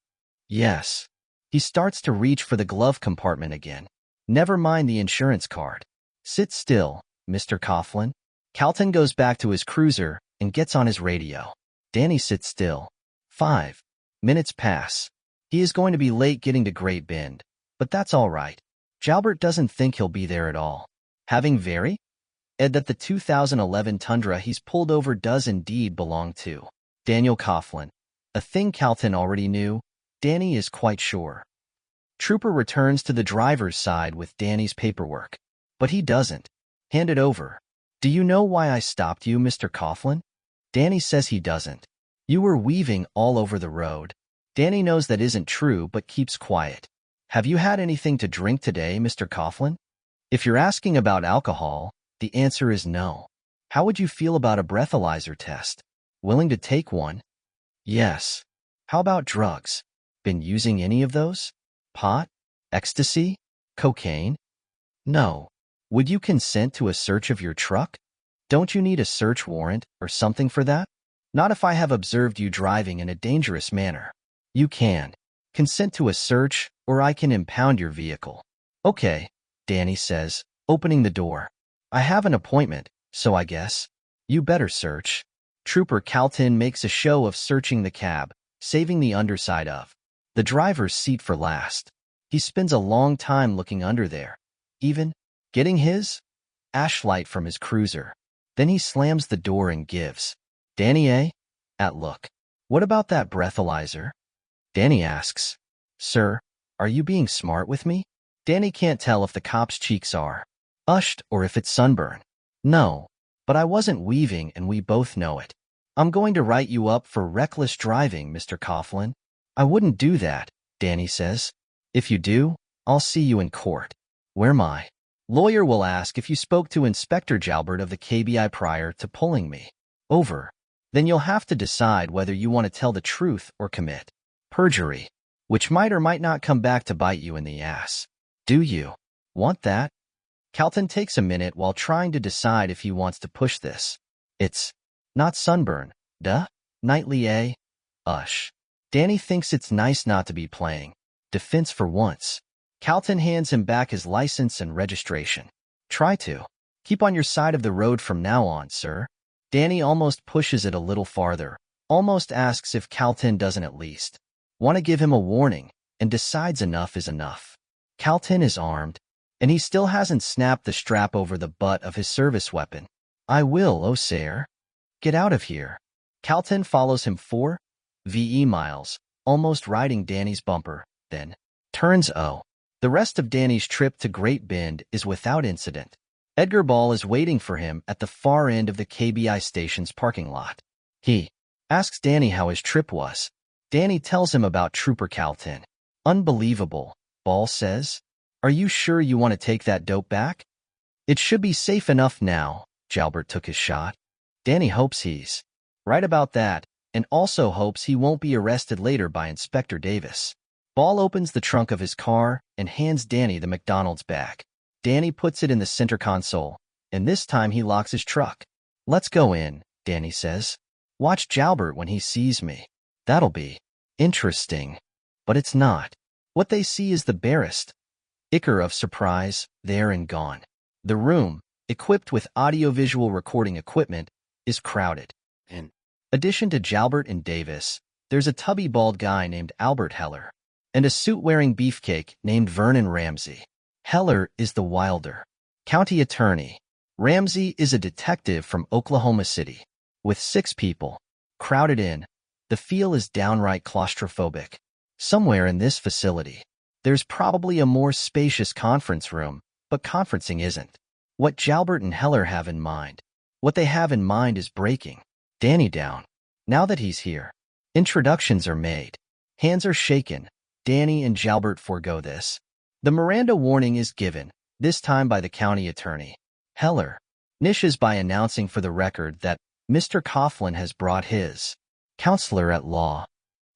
S1: Yes. He starts to reach for the glove compartment again. Never mind the insurance card. Sit still, Mr. Coughlin. Calton goes back to his cruiser and gets on his radio. Danny sits still. 5 minutes pass. He is going to be late getting to Great Bend, but that's all right. Jalbert doesn't think he'll be there at all. Having that the 2011 Tundra he's pulled over does indeed belong to Daniel Coughlin, a thing Calton already knew. Danny is quite sure. Trooper returns to the driver's side with Danny's paperwork, but he doesn't hand it over. Do you know why I stopped you, Mr. Coughlin? Danny says he doesn't. You were weaving all over the road. Danny knows that isn't true but keeps quiet. Have you had anything to drink today, Mr. Coughlin? If you're asking about alcohol, the answer is no. How would you feel about a breathalyzer test? Willing to take one? Yes. How about drugs? Been using any of those? Pot? Ecstasy? Cocaine? No. Would you consent to a search of your truck? Don't you need a search warrant or something for that? Not if I have observed you driving in a dangerous manner. You can consent to a search, or I can impound your vehicle. Okay, Danny says, opening the door. I have an appointment, so I guess you better search. Trooper Calton makes a show of searching the cab, saving the underside of the driver's seat for last. He spends a long time looking under there, even getting his ashlight from his cruiser. Then he slams the door and gives Danny a look. What about that breathalyzer? Danny asks. Sir, are you being smart with me? Danny can't tell if the cop's cheeks are ushed or if it's sunburn. No, but I wasn't weaving and we both know it. I'm going to write you up for reckless driving, Mr. Coughlin. I wouldn't do that, Danny says. If you do, I'll see you in court. Where my lawyer will ask if you spoke to Inspector Jalbert of the KBI prior to pulling me over. Then you'll have to decide whether you want to tell the truth or commit perjury, which might or might not come back to bite you in the ass. Do you want that? Calton takes a minute while trying to decide if he wants to push this. It's not sunburn, duh? Nightly Ush. Danny thinks it's nice not to be playing defense for once. Calton hands him back his license and registration. Try to keep on your side of the road from now on, sir. Danny almost pushes it a little farther, almost asks if Calton doesn't at least want to give him a warning, and decides enough is enough. Calton is armed, and he still hasn't snapped the strap over the butt of his service weapon. I will, oh sir. Get out of here. Calton follows him 4 miles, almost riding Danny's bumper, then turns. The rest of Danny's trip to Great Bend is without incident. Edgar Ball is waiting for him at the far end of the KBI station's parking lot. He asks Danny how his trip was. Danny tells him about Trooper Calton. Unbelievable, Ball says. Are you sure you want to take that dope back? It should be safe enough now. Jalbert took his shot. Danny hopes he's right about that, and also hopes he won't be arrested later by Inspector Davis. Ball opens the trunk of his car and hands Danny the McDonald's bag. Danny puts it in the center console, and this time he locks his truck. Let's go in, Danny says. Watch Jalbert when he sees me. That'll be interesting. But it's not. What they see is the barest Icker of surprise, there and gone. The room, equipped with audiovisual recording equipment, is crowded.
S2: In
S1: Addition to Jalbert and Davis, there's a tubby bald guy named Albert Heller, and a suit-wearing beefcake named Vernon Ramsey. Heller is the Wilder County Attorney. Ramsey is a detective from Oklahoma City. With 6 people crowded in, the feel is downright claustrophobic. Somewhere in this facility, there's probably a more spacious conference room, but conferencing isn't what Jalbert and Heller have in mind. What they have in mind is breaking Danny down. Now that he's here, introductions are made. Hands are shaken. Danny and Jalbert forego this. The Miranda warning is given, this time by the county attorney. Heller niches by announcing for the record that Mr. Coughlin has brought his counselor at law.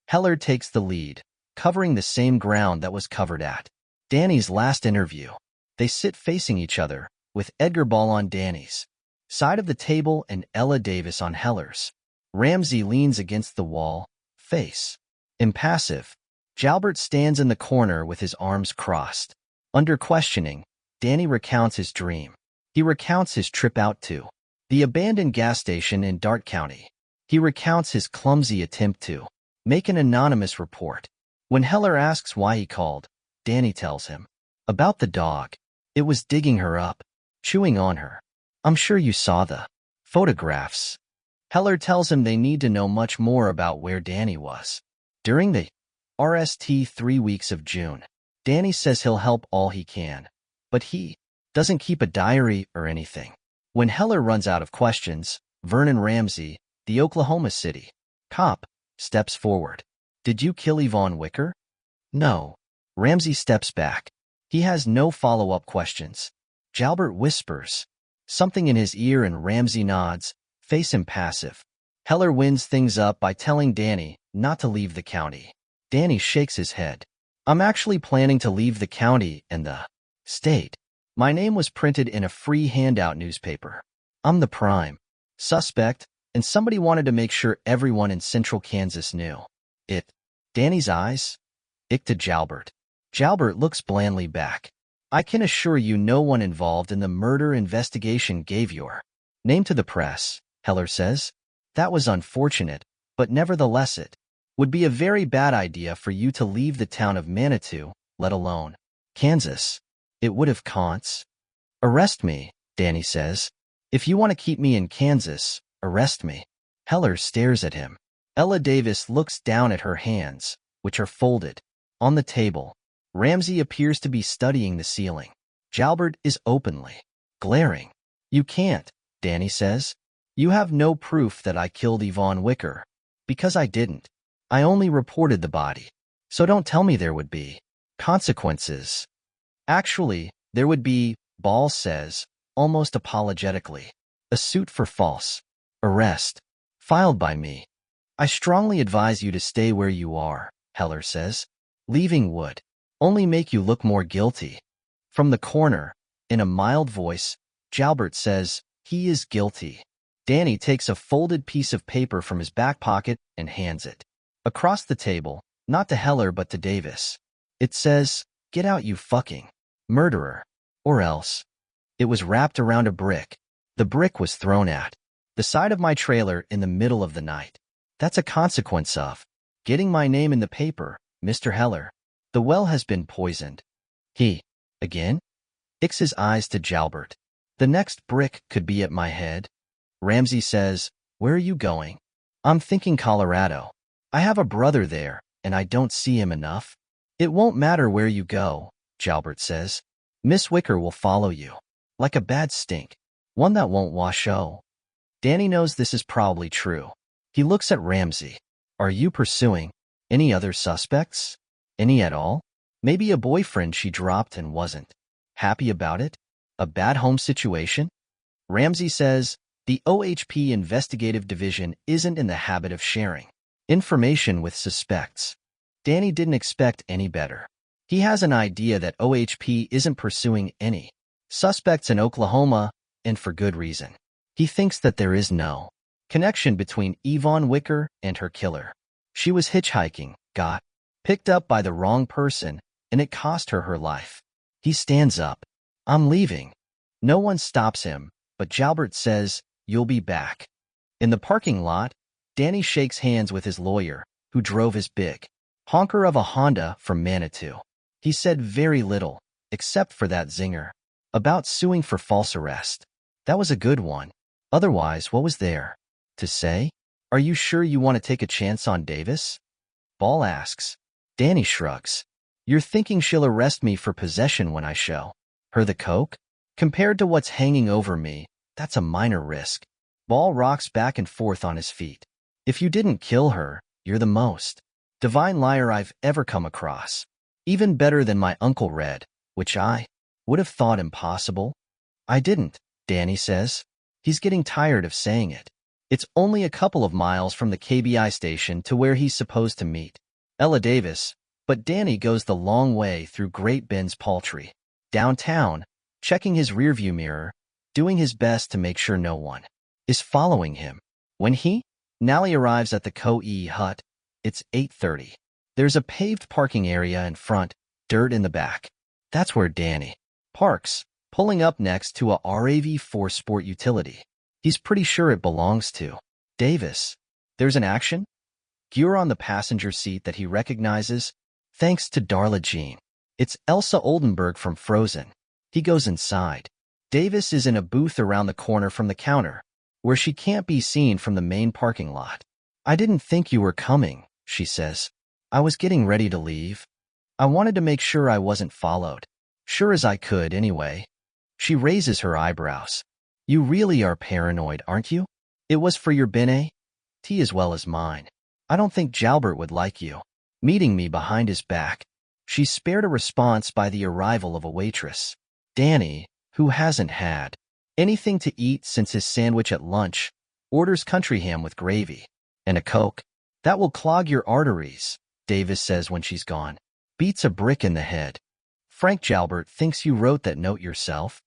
S1: Heller takes the lead, covering the same ground that was covered at Danny's last interview. They sit facing each other, with Edgar Ball on Danny's side of the table and Ella Davis on Heller's. Ramsey leans against the wall, face impassive. Jalbert stands in the corner with his arms crossed. Under questioning, Danny recounts his dream. He recounts his trip out to the abandoned gas station in Darke County. He recounts his clumsy attempt to make an anonymous report. When Heller asks why he called, Danny tells him about the dog. It was digging her up, chewing on her. I'm sure you saw the photographs. Heller tells him they need to know much more about where Danny was during the RST 3 weeks of June. Danny says he'll help all he can, but he doesn't keep a diary or anything. When Heller runs out of questions, Vernon Ramsey, the Oklahoma City cop, steps forward. Did you kill Yvonne Wicker? No. Ramsey steps back. He has no follow-up questions. Jalbert whispers something in his ear and Ramsey nods, face impassive. Heller winds things up by telling Danny not to leave the county. Danny shakes his head. I'm actually planning to leave the county and the state. My name was printed in a free handout newspaper. I'm the prime suspect, and somebody wanted to make sure everyone in central Kansas knew it. Danny's eyes ick to Jalbert. Jalbert looks blandly back. I can assure you no one involved in the murder investigation gave your name to the press, Heller says. That was unfortunate, but nevertheless it would be a very bad idea for you to leave the town of Manitou, let alone Kansas. It would have cons. Arrest me, Danny says. If you want to keep me in Kansas, arrest me. Heller stares at him. Ella Davis looks down at her hands, which are folded on the table. Ramsey appears to be studying the ceiling. Jalbert is openly glaring. You can't, Danny says. You have no proof that I killed Yvonne Wicker. Because I didn't. I only reported the body. So don't tell me there would be consequences. Actually, there would be, Ball says, almost apologetically. A suit for false arrest, filed by me. I strongly advise you to stay where you are, Heller says. Leaving would only make you look more guilty. From the corner, in a mild voice, Jalbert says, he is guilty. Danny takes a folded piece of paper from his back pocket and hands it across the table, not to Heller but to Davis. It says, get out you fucking murderer. Or else. It was wrapped around a brick. The brick was thrown at the side of my trailer in the middle of the night. That's a consequence of getting my name in the paper, Mr. Heller. The well has been poisoned. He, again, icks his eyes to Jalbert. The next brick could be at my head. Ramsey says, where are you going? I'm thinking Colorado. I have a brother there, and I don't see him enough. It won't matter where you go, Jalbert says. Miss Wicker will follow you. Like a bad stink. One that won't wash o. Danny knows this is probably true. He looks at Ramsey. Are you pursuing any other suspects? Any at all? Maybe a boyfriend she dropped and wasn't happy about it? A bad home situation? Ramsey says, the OHP Investigative Division isn't in the habit of sharing information with suspects. Danny didn't expect any better. He has an idea that OHP isn't pursuing any suspects in Oklahoma, and for good reason. He thinks that there is no connection between Yvonne Wicker and her killer. She was hitchhiking, got picked up by the wrong person, and it cost her her life. He stands up. I'm leaving. No one stops him, but Jalbert says, "You'll be back." In the parking lot, Danny shakes hands with his lawyer, who drove his big honker of a Honda from Manitou. He said very little, except for that zinger about suing for false arrest. That was a good one. Otherwise, what was there to say? Are you sure you want to take a chance on Davis? Ball asks. Danny shrugs. You're thinking she'll arrest me for possession when I show her the coke? Compared to what's hanging over me, that's a minor risk. Ball rocks back and forth on his feet. If you didn't kill her, you're the most divine liar I've ever come across. Even better than my Uncle Red, which I would have thought impossible. I didn't, Danny says. He's getting tired of saying it. It's only a couple of miles from the KBI station to where he's supposed to meet Ella Davis, but Danny goes the long way through Great Ben's Poultry, downtown, checking his rearview mirror, doing his best to make sure no one is following him. When he, Nally, arrives at the Co-E hut, it's 8:30. There's a paved parking area in front, dirt in the back. That's where Danny parks, pulling up next to a RAV4 sport utility. He's pretty sure it belongs to Davis. There's an action gear on the passenger seat that he recognizes, thanks to Darla Jean. It's Elsa Oldenburg from Frozen. He goes inside. Davis is in a booth around the corner from the counter, where she can't be seen from the main parking lot. I didn't think you were coming, she says. I was getting ready to leave. I wanted to make sure I wasn't followed. Sure as I could, anyway. She raises her eyebrows. You really are paranoid, aren't you? It was for your Bene T as well as mine. I don't think Jalbert would like you meeting me behind his back. She's spared a response by the arrival of a waitress. Danny, who hasn't had anything to eat since his sandwich at lunch, orders country ham with gravy and a Coke. That will clog your arteries, Davis says when she's gone. Beats a brick in the head. Frank Jalbert thinks you wrote that note yourself.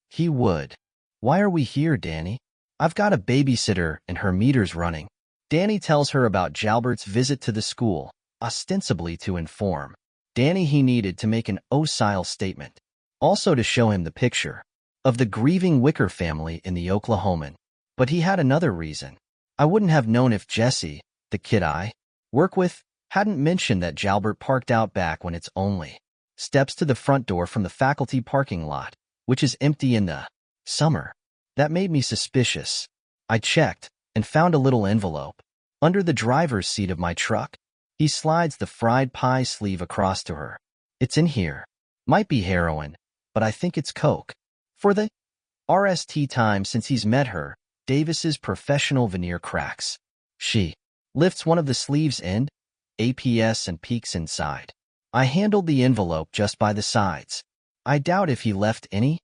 S1: He would. Why are we here, Danny? I've got a babysitter and her meter's running. Danny tells her about Jalbert's visit to the school, ostensibly to inform Danny he needed to make an docile statement, also to show him the picture of the grieving Wicker family in the Oklahoman. But he had another reason. I wouldn't have known if Jesse, the kid I work with, hadn't mentioned that Jalbert parked out back when it's only steps to the front door from the faculty parking lot, which is empty in the summer. That made me suspicious. I checked and found a little envelope under the driver's seat of my truck. He slides the fried pie sleeve across to her. It's in here. Might be heroin, but I think it's coke. For the RST time since he's met her, Davis's professional veneer cracks. She lifts one of the sleeves end, APS, and peeks inside. I handled the envelope just by the sides. I doubt if he left any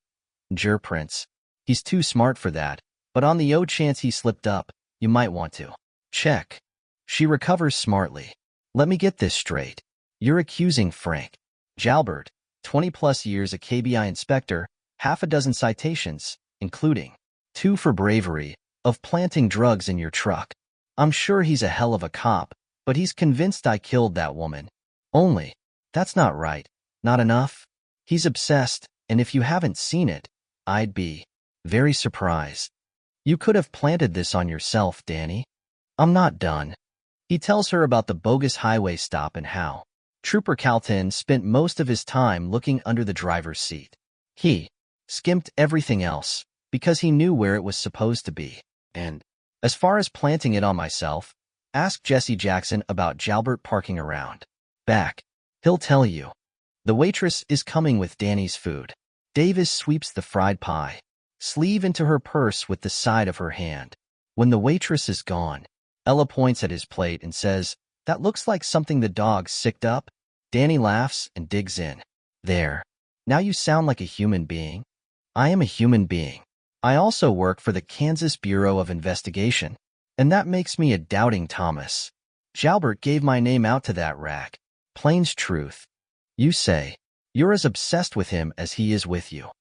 S1: gerprints. He's too smart for that, but on the odd chance he slipped up, you might want to check. She recovers smartly. Let me get this straight. You're accusing Frank Jalbert, 20-plus years a KBI inspector, half a dozen citations, including 2 for bravery, of planting drugs in your truck. I'm sure he's a hell of a cop, but he's convinced I killed that woman. Only, that's not right. Not enough. He's obsessed, and if you haven't seen it, I'd be very surprised. You could have planted this on yourself, Danny. I'm not done. He tells her about the bogus highway stop and how Trooper Calton spent most of his time looking under the driver's seat. He skimped everything else because he knew where it was supposed to be. And as far as planting it on myself, ask Jesse Jackson about Jalbert parking around back. He'll tell you. The waitress is coming with Danny's food. Davis sweeps the fried pie sleeve into her purse with the side of her hand. When the waitress is gone, Ella points at his plate and says, "That looks like something the dog sicked up." Danny laughs and digs in. There. Now you sound like a human being. I am a human being. I also work for the Kansas Bureau of Investigation, and that makes me a doubting Thomas. Jalbert gave my name out to that rag. Plain's truth. You say you're as obsessed with him as he is with you.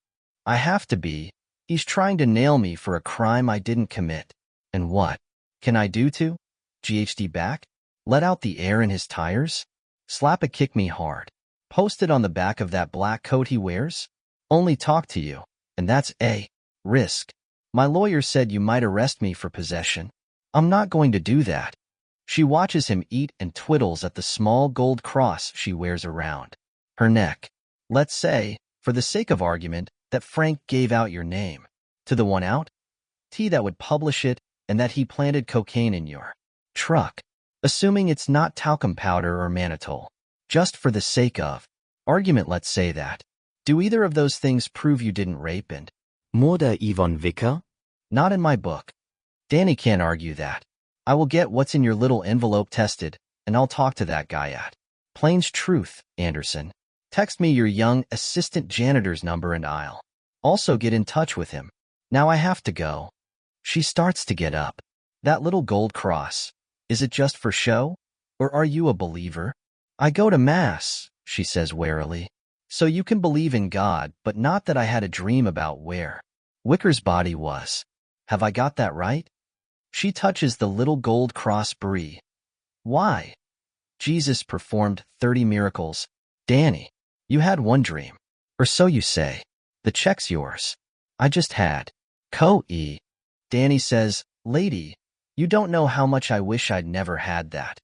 S1: I have to be. He's trying to nail me for a crime I didn't commit. And what can I do to GHD back? Let out the air in his tires? Slap a kick me hard. Posted on the back of that black coat he wears? Only talk to you, and that's a risk. My lawyer said you might arrest me for possession. I'm not going to do that. She watches him eat and twiddles at the small gold cross she wears around her neck. Let's say, for the sake of argument, that Frank gave out your name. To the one out? That would publish it, and that he planted cocaine in your truck. Assuming it's not talcum powder or mannitol. Just for the sake of argument, let's say that. Do either of those things prove you didn't rape and
S2: Morde Yvonne Vicker?
S1: not in my book? Danny can't argue that. I will get what's in your little envelope tested, and I'll talk to that guy at Plains Truth, Anderson. Text me your young assistant janitor's number and I'll also get in touch with him. Now I have to go. She starts to get up. That little gold cross, is it just for show? Or are you a believer? I go to Mass, she says warily. So you can believe in God, but not that I had a dream about where Wicker's body was. Have I got that right? She touches the little gold cross. Brie. Why? Jesus performed 30 miracles. Danny, you had one dream. Or so you say. The check's yours. I just had. Co-e. Danny says, lady, you don't know how much I wish I'd never had that.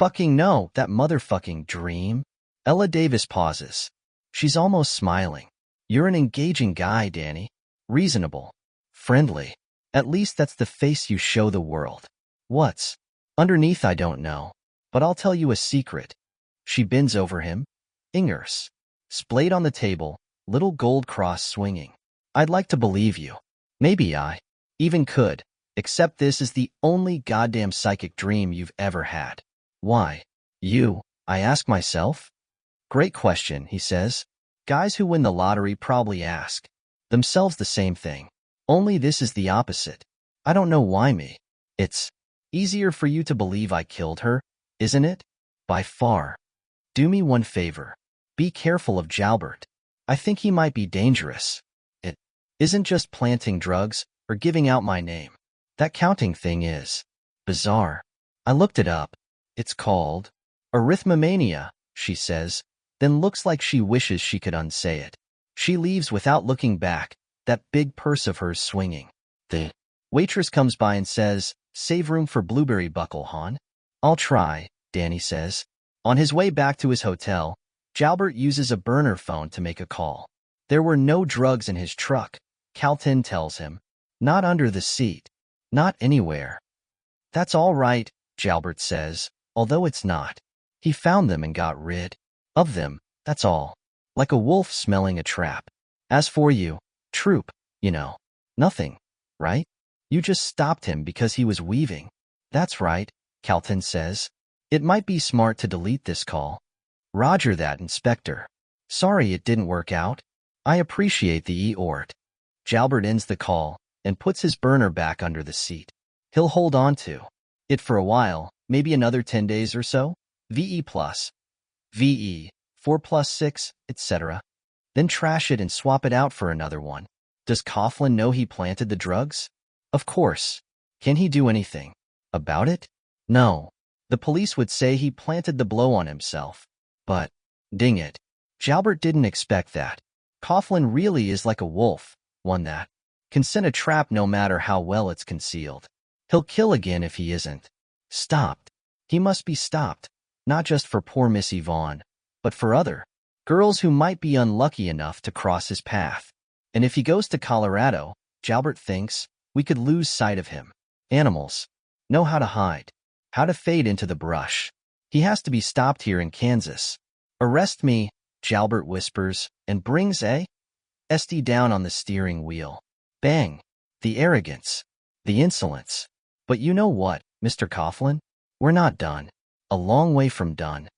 S1: Fucking no, that motherfucking dream. Ella Davis pauses. She's almost smiling. You're an engaging guy, Danny. Reasonable. Friendly. At least that's the face you show the world. What's underneath I don't know. But I'll tell you a secret. She bends over him. Ingers. Splayed on the table, little gold cross swinging. I'd like to believe you. Maybe I even could, except this is the only goddamn psychic dream you've ever had. Why? You, I ask myself. Great question, he says. Guys who win the lottery probably ask themselves the same thing. Only this is the opposite. I don't know why me. It's easier for you to believe I killed her, isn't it? By far. Do me one favor. Be careful of Jalbert. I think he might be dangerous. It isn't just planting drugs or giving out my name. That counting thing is bizarre. I looked it up. It's called arithmomania, she says, then looks like she wishes she could unsay it. She leaves without looking back, that big purse of hers swinging. The waitress comes by and says, save room for blueberry buckle, hon. I'll try, Danny says. On his way back to his hotel, Jalbert uses a burner phone to make a call. There were no drugs in his truck, Calton tells him. Not under the seat. Not anywhere. That's all right, Jalbert says, although it's not. He found them and got rid of them, that's all. Like a wolf smelling a trap. As for you, Troop, you know, nothing, right? You just stopped him because he was weaving. That's right, Calton says. It might be smart to delete this call. Roger that, Inspector. Sorry it didn't work out. I appreciate the e-ort. Jalbert ends the call and puts his burner back under the seat. He'll hold on to it for a while, maybe another 10 days or so. VE plus, VE, 4 plus 6, etc. Then trash it and swap it out for another one. Does Coughlin know he planted the drugs? Of course. Can he do anything about it? No. The police would say he planted the blow on himself. But, ding it, Jalbert didn't expect that. Coughlin really is like a wolf, one that can set a trap no matter how well it's concealed. He'll kill again if he isn't stopped. He must be stopped, not just for poor Miss Yvonne, but for other girls who might be unlucky enough to cross his path. And if he goes to Colorado, Jalbert thinks, we could lose sight of him. Animals know how to hide, how to fade into the brush. He has to be stopped here in Kansas. Arrest me, Jalbert whispers, and brings a SD down on the steering wheel. Bang! The arrogance. The insolence. But you know what, Mr. Coughlin? We're not done. A long way from done.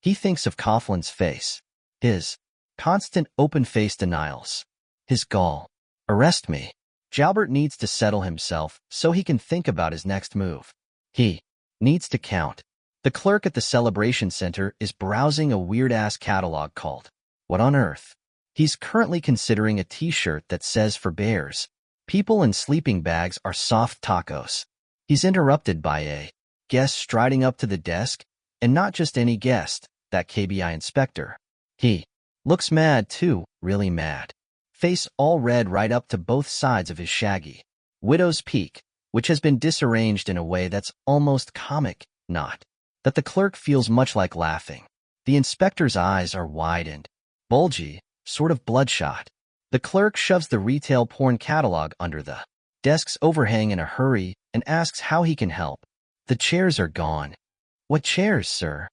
S1: He thinks of Coughlin's face. His constant open-faced denials. His gall. Arrest me. Jalbert needs to settle himself so he can think about his next move. He needs to count. The clerk at the Celebration Center is browsing a weird-ass catalog called What on Earth? He's currently considering a t-shirt that says for bears, people in sleeping bags are soft tacos. He's interrupted by a guest striding up to the desk, and not just any guest, that KBI inspector. He looks mad too, really mad. Face all red right up to both sides of his shaggy widow's peak, which has been disarranged in a way that's almost comic, not that the clerk feels much like laughing. The inspector's eyes are widened, bulgy, sort of bloodshot. The clerk shoves the retail porn catalog under the desk's overhang in a hurry and asks how he can help. The chairs are gone. What chairs, sir?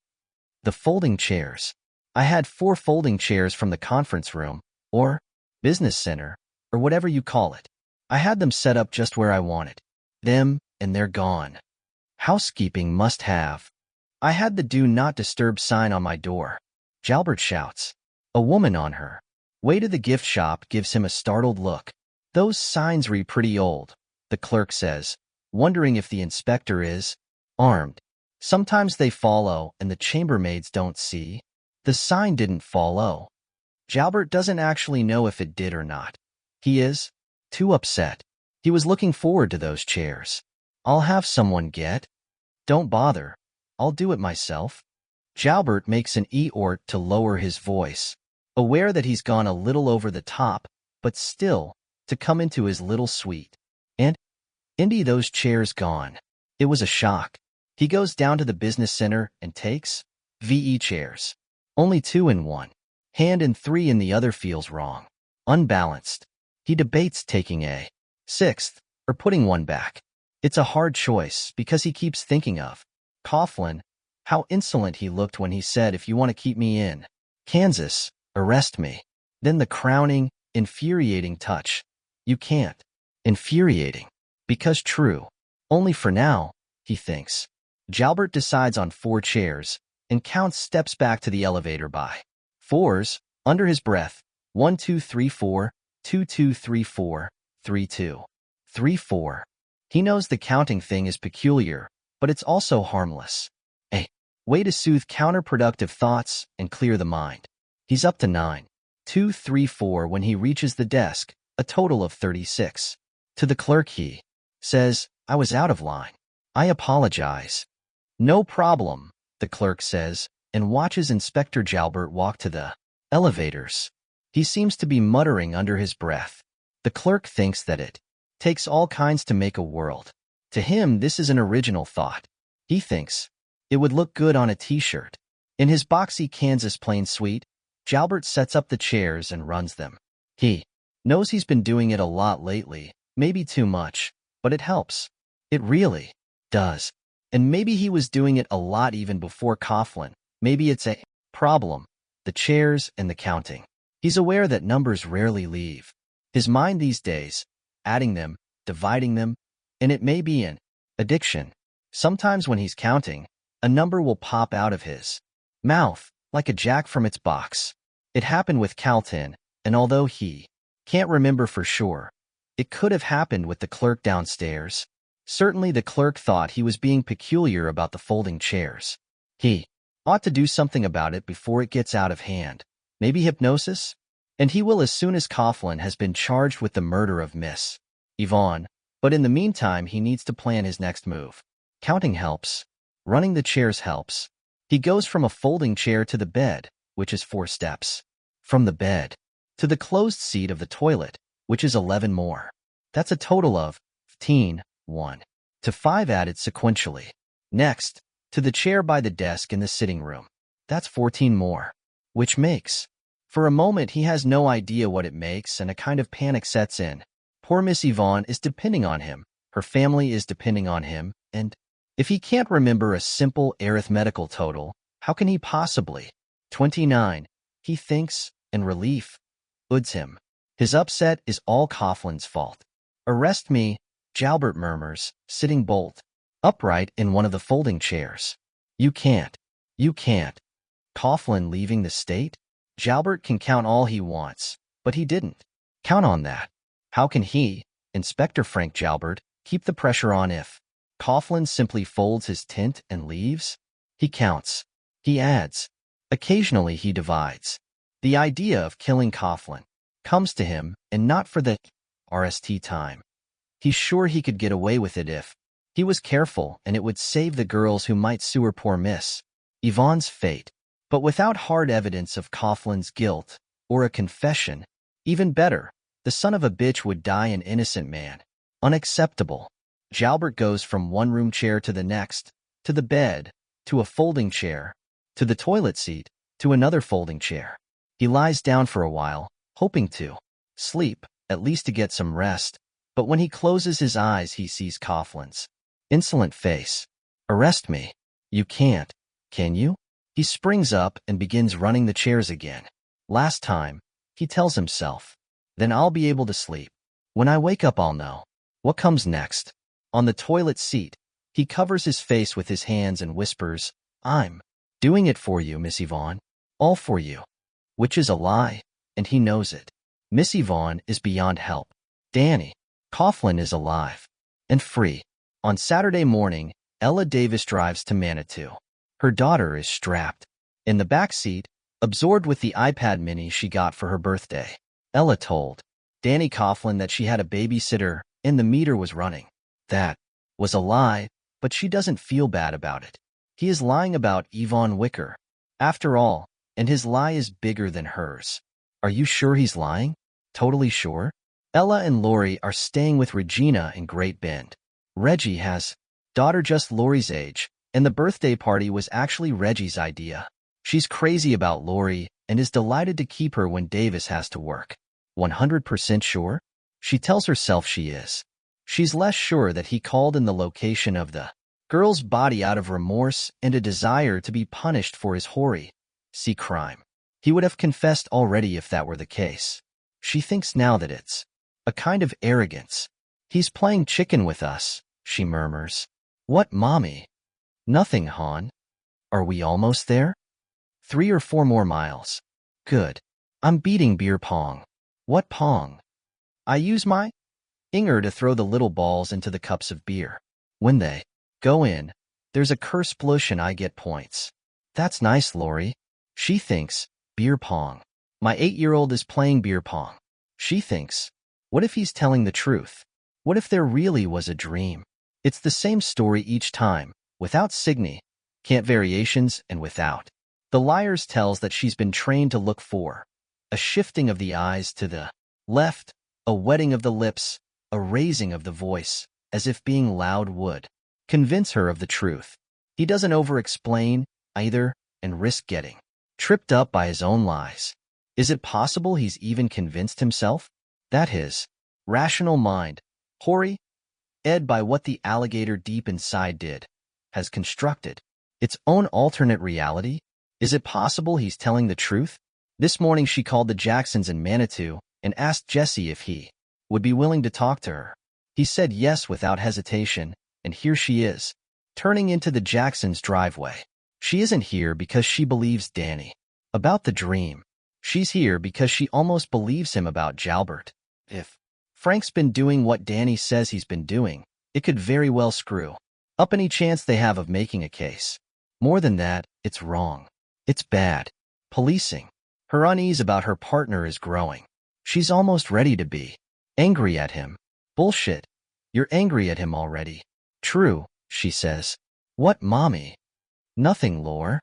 S1: The folding chairs. I had 4 folding chairs from the conference room, or business center, or whatever you call it. I had them set up just where I wanted them, and they're gone. Housekeeping must have. I had the do not disturb sign on my door. Jalbert shouts. A woman on her way to the gift shop gives him a startled look. Those signs read pretty old, the clerk says, wondering if the inspector is armed. Sometimes they follow and the chambermaids don't see. The sign didn't follow. Jalbert doesn't actually know if it did or not. He is too upset. He was looking forward to those chairs. I'll have someone get. Don't bother. I'll do it myself. Jalbert makes an effort to lower his voice, aware that he's gone a little over the top, but still, to come into his little suite. And, Indy, those chairs gone. It was a shock. He goes down to the business center and takes VE chairs. Only 2 in one hand and 3 in the other feels wrong. Unbalanced. He debates taking a 6th or putting one back. It's a hard choice because he keeps thinking of Coughlin, how insolent he looked when he said, if you want to keep me in Kansas, arrest me. Then the crowning, infuriating touch. You can't. Infuriating. Because true. Only for now, he thinks. Jalbert decides on 4 chairs and counts steps back to the elevator by 4s, under his breath. 1 2 3 4, 2 2 3 4, 3 2. 3 4. He knows the counting thing is peculiar, but it's also harmless. A way to soothe counterproductive thoughts and clear the mind. He's up to 9. 2 3 4 when he reaches the desk, a total of 36. To the clerk he says, I was out of line. I apologize. No problem, the clerk says, and watches Inspector Jalbert walk to the elevators. He seems to be muttering under his breath. The clerk thinks that it takes all kinds to make a world. To him, this is an original thought. He thinks it would look good on a t-shirt. In his boxy Kansas plain suite, Jalbert sets up the chairs and runs them. He knows he's been doing it a lot lately, maybe too much, but it helps. It really does. And maybe he was doing it a lot even before Coughlin. Maybe it's a problem, the chairs and the counting. He's aware that numbers rarely leave his mind these days, adding them, dividing them, and it may be an addiction. Sometimes when he's counting, a number will pop out of his mouth, like a jack from its box. It happened with Calton, and although he can't remember for sure, it could have happened with the clerk downstairs. Certainly the clerk thought he was being peculiar about the folding chairs. He ought to do something about it before it gets out of hand. Maybe hypnosis? And he will as soon as Coughlin has been charged with the murder of Miss Yvonne. But in the meantime, he needs to plan his next move. Counting helps. Running the chairs helps. He goes from a folding chair to the bed, which is 4 steps. From the bed to the closed seat of the toilet, which is 11 more. That's a total of 15, 1 to 5 added sequentially. Next, to the chair by the desk in the sitting room. That's 14 more. Which makes. For a moment he has no idea what it makes and a kind of panic sets in. Poor Miss Yvonne is depending on him. Her family is depending on him, and if he can't remember a simple arithmetical total, how can he possibly? 29, he thinks, and relief oods him. His upset is all Coughlin's fault. Arrest me, Jalbert murmurs, sitting bolt upright in one of the folding chairs. You can't. You can't. Coughlin leaving the state? Jalbert can count all he wants, but he didn't count on that. How can he, Inspector Frank Jalbert, keep the pressure on if Coughlin simply folds his tent and leaves? He counts. He adds. Occasionally he divides. The idea of killing Coughlin comes to him, and not for the RST time. He's sure he could get away with it if he was careful, and it would save the girls who might sue her poor Miss Yvonne's fate. but without hard evidence of Coughlin's guilt or a confession. Even better, the son of a bitch would die an innocent man. Unacceptable. Jalbert goes from one room chair to the next, to the bed, to a folding chair, to the toilet seat, to another folding chair. He lies down for a while, hoping to sleep, at least to get some rest, but when he closes his eyes he sees Coughlin's insolent face. Arrest me. You can't, can you? He springs up and begins running the chairs again. Last time, he tells himself. Then I'll be able to sleep. When I wake up I'll know. What comes next? On the toilet seat, he covers his face with his hands and whispers, I'm doing it for you, Miss Yvonne. All for you. Which is a lie, and he knows it. Miss Yvonne is beyond help. Danny Coughlin is alive and free. On Saturday morning, Ella Davis drives to Manitou. Her daughter is strapped in the back seat, absorbed with the iPad mini she got for her birthday. Ella told Danny Coughlin that she had a babysitter and the meter was running. That was a lie, but she doesn't feel bad about it. He is lying about Yvonne Wicker, after all, and his lie is bigger than hers. Are you sure he's lying? Totally sure? Ella and Lori are staying with Regina in Great Bend. Reggie has daughter just Lori's age, and the birthday party was actually Reggie's idea. She's crazy about Lori and is delighted to keep her when Davis has to work. 100% sure? She tells herself she is. She's less sure that he called in the location of the girl's body out of remorse and a desire to be punished for his hoary crime. He would have confessed already if that were the case. She thinks now that it's a kind of arrogance. He's playing chicken with us, she murmurs. What, Mommy? Nothing, hon. Are we almost there? 3 or 4 more miles. Good. I'm beating beer pong. What pong? I use my Inger to throw the little balls into the cups of beer. When they go in, there's a curse splush and I get points. That's nice, Lori. She thinks, beer pong. My 8-year-old is playing beer pong. She thinks, what if he's telling the truth? What if there really was a dream? It's the same story each time, without significant variations and without. The liars tells that she's been trained to look for a shifting of the eyes to the left, a wetting of the lips, a raising of the voice, as if being loud would convince her of the truth. He doesn't over-explain either and risk getting tripped up by his own lies. Is it possible he's even convinced himself that his rational mind, hoary-ed by what the alligator deep inside did, has constructed its own alternate reality? Is it possible he's telling the truth? This morning she called the Jacksons in Manitou and asked Jesse if he would be willing to talk to her. He said yes without hesitation, and here she is, turning into the Jacksons' driveway. She isn't here because she believes Danny about the dream. She's here because she almost believes him about Jalbert. If Frank's been doing what Danny says he's been doing, it could very well screw up any chance they have of making a case. More than that, it's wrong. It's bad. Policing. Her unease about her partner is growing. She's almost ready to be angry at him. Bullshit. You're angry at him already. True, she says. What, Mommy? Nothing, Lore.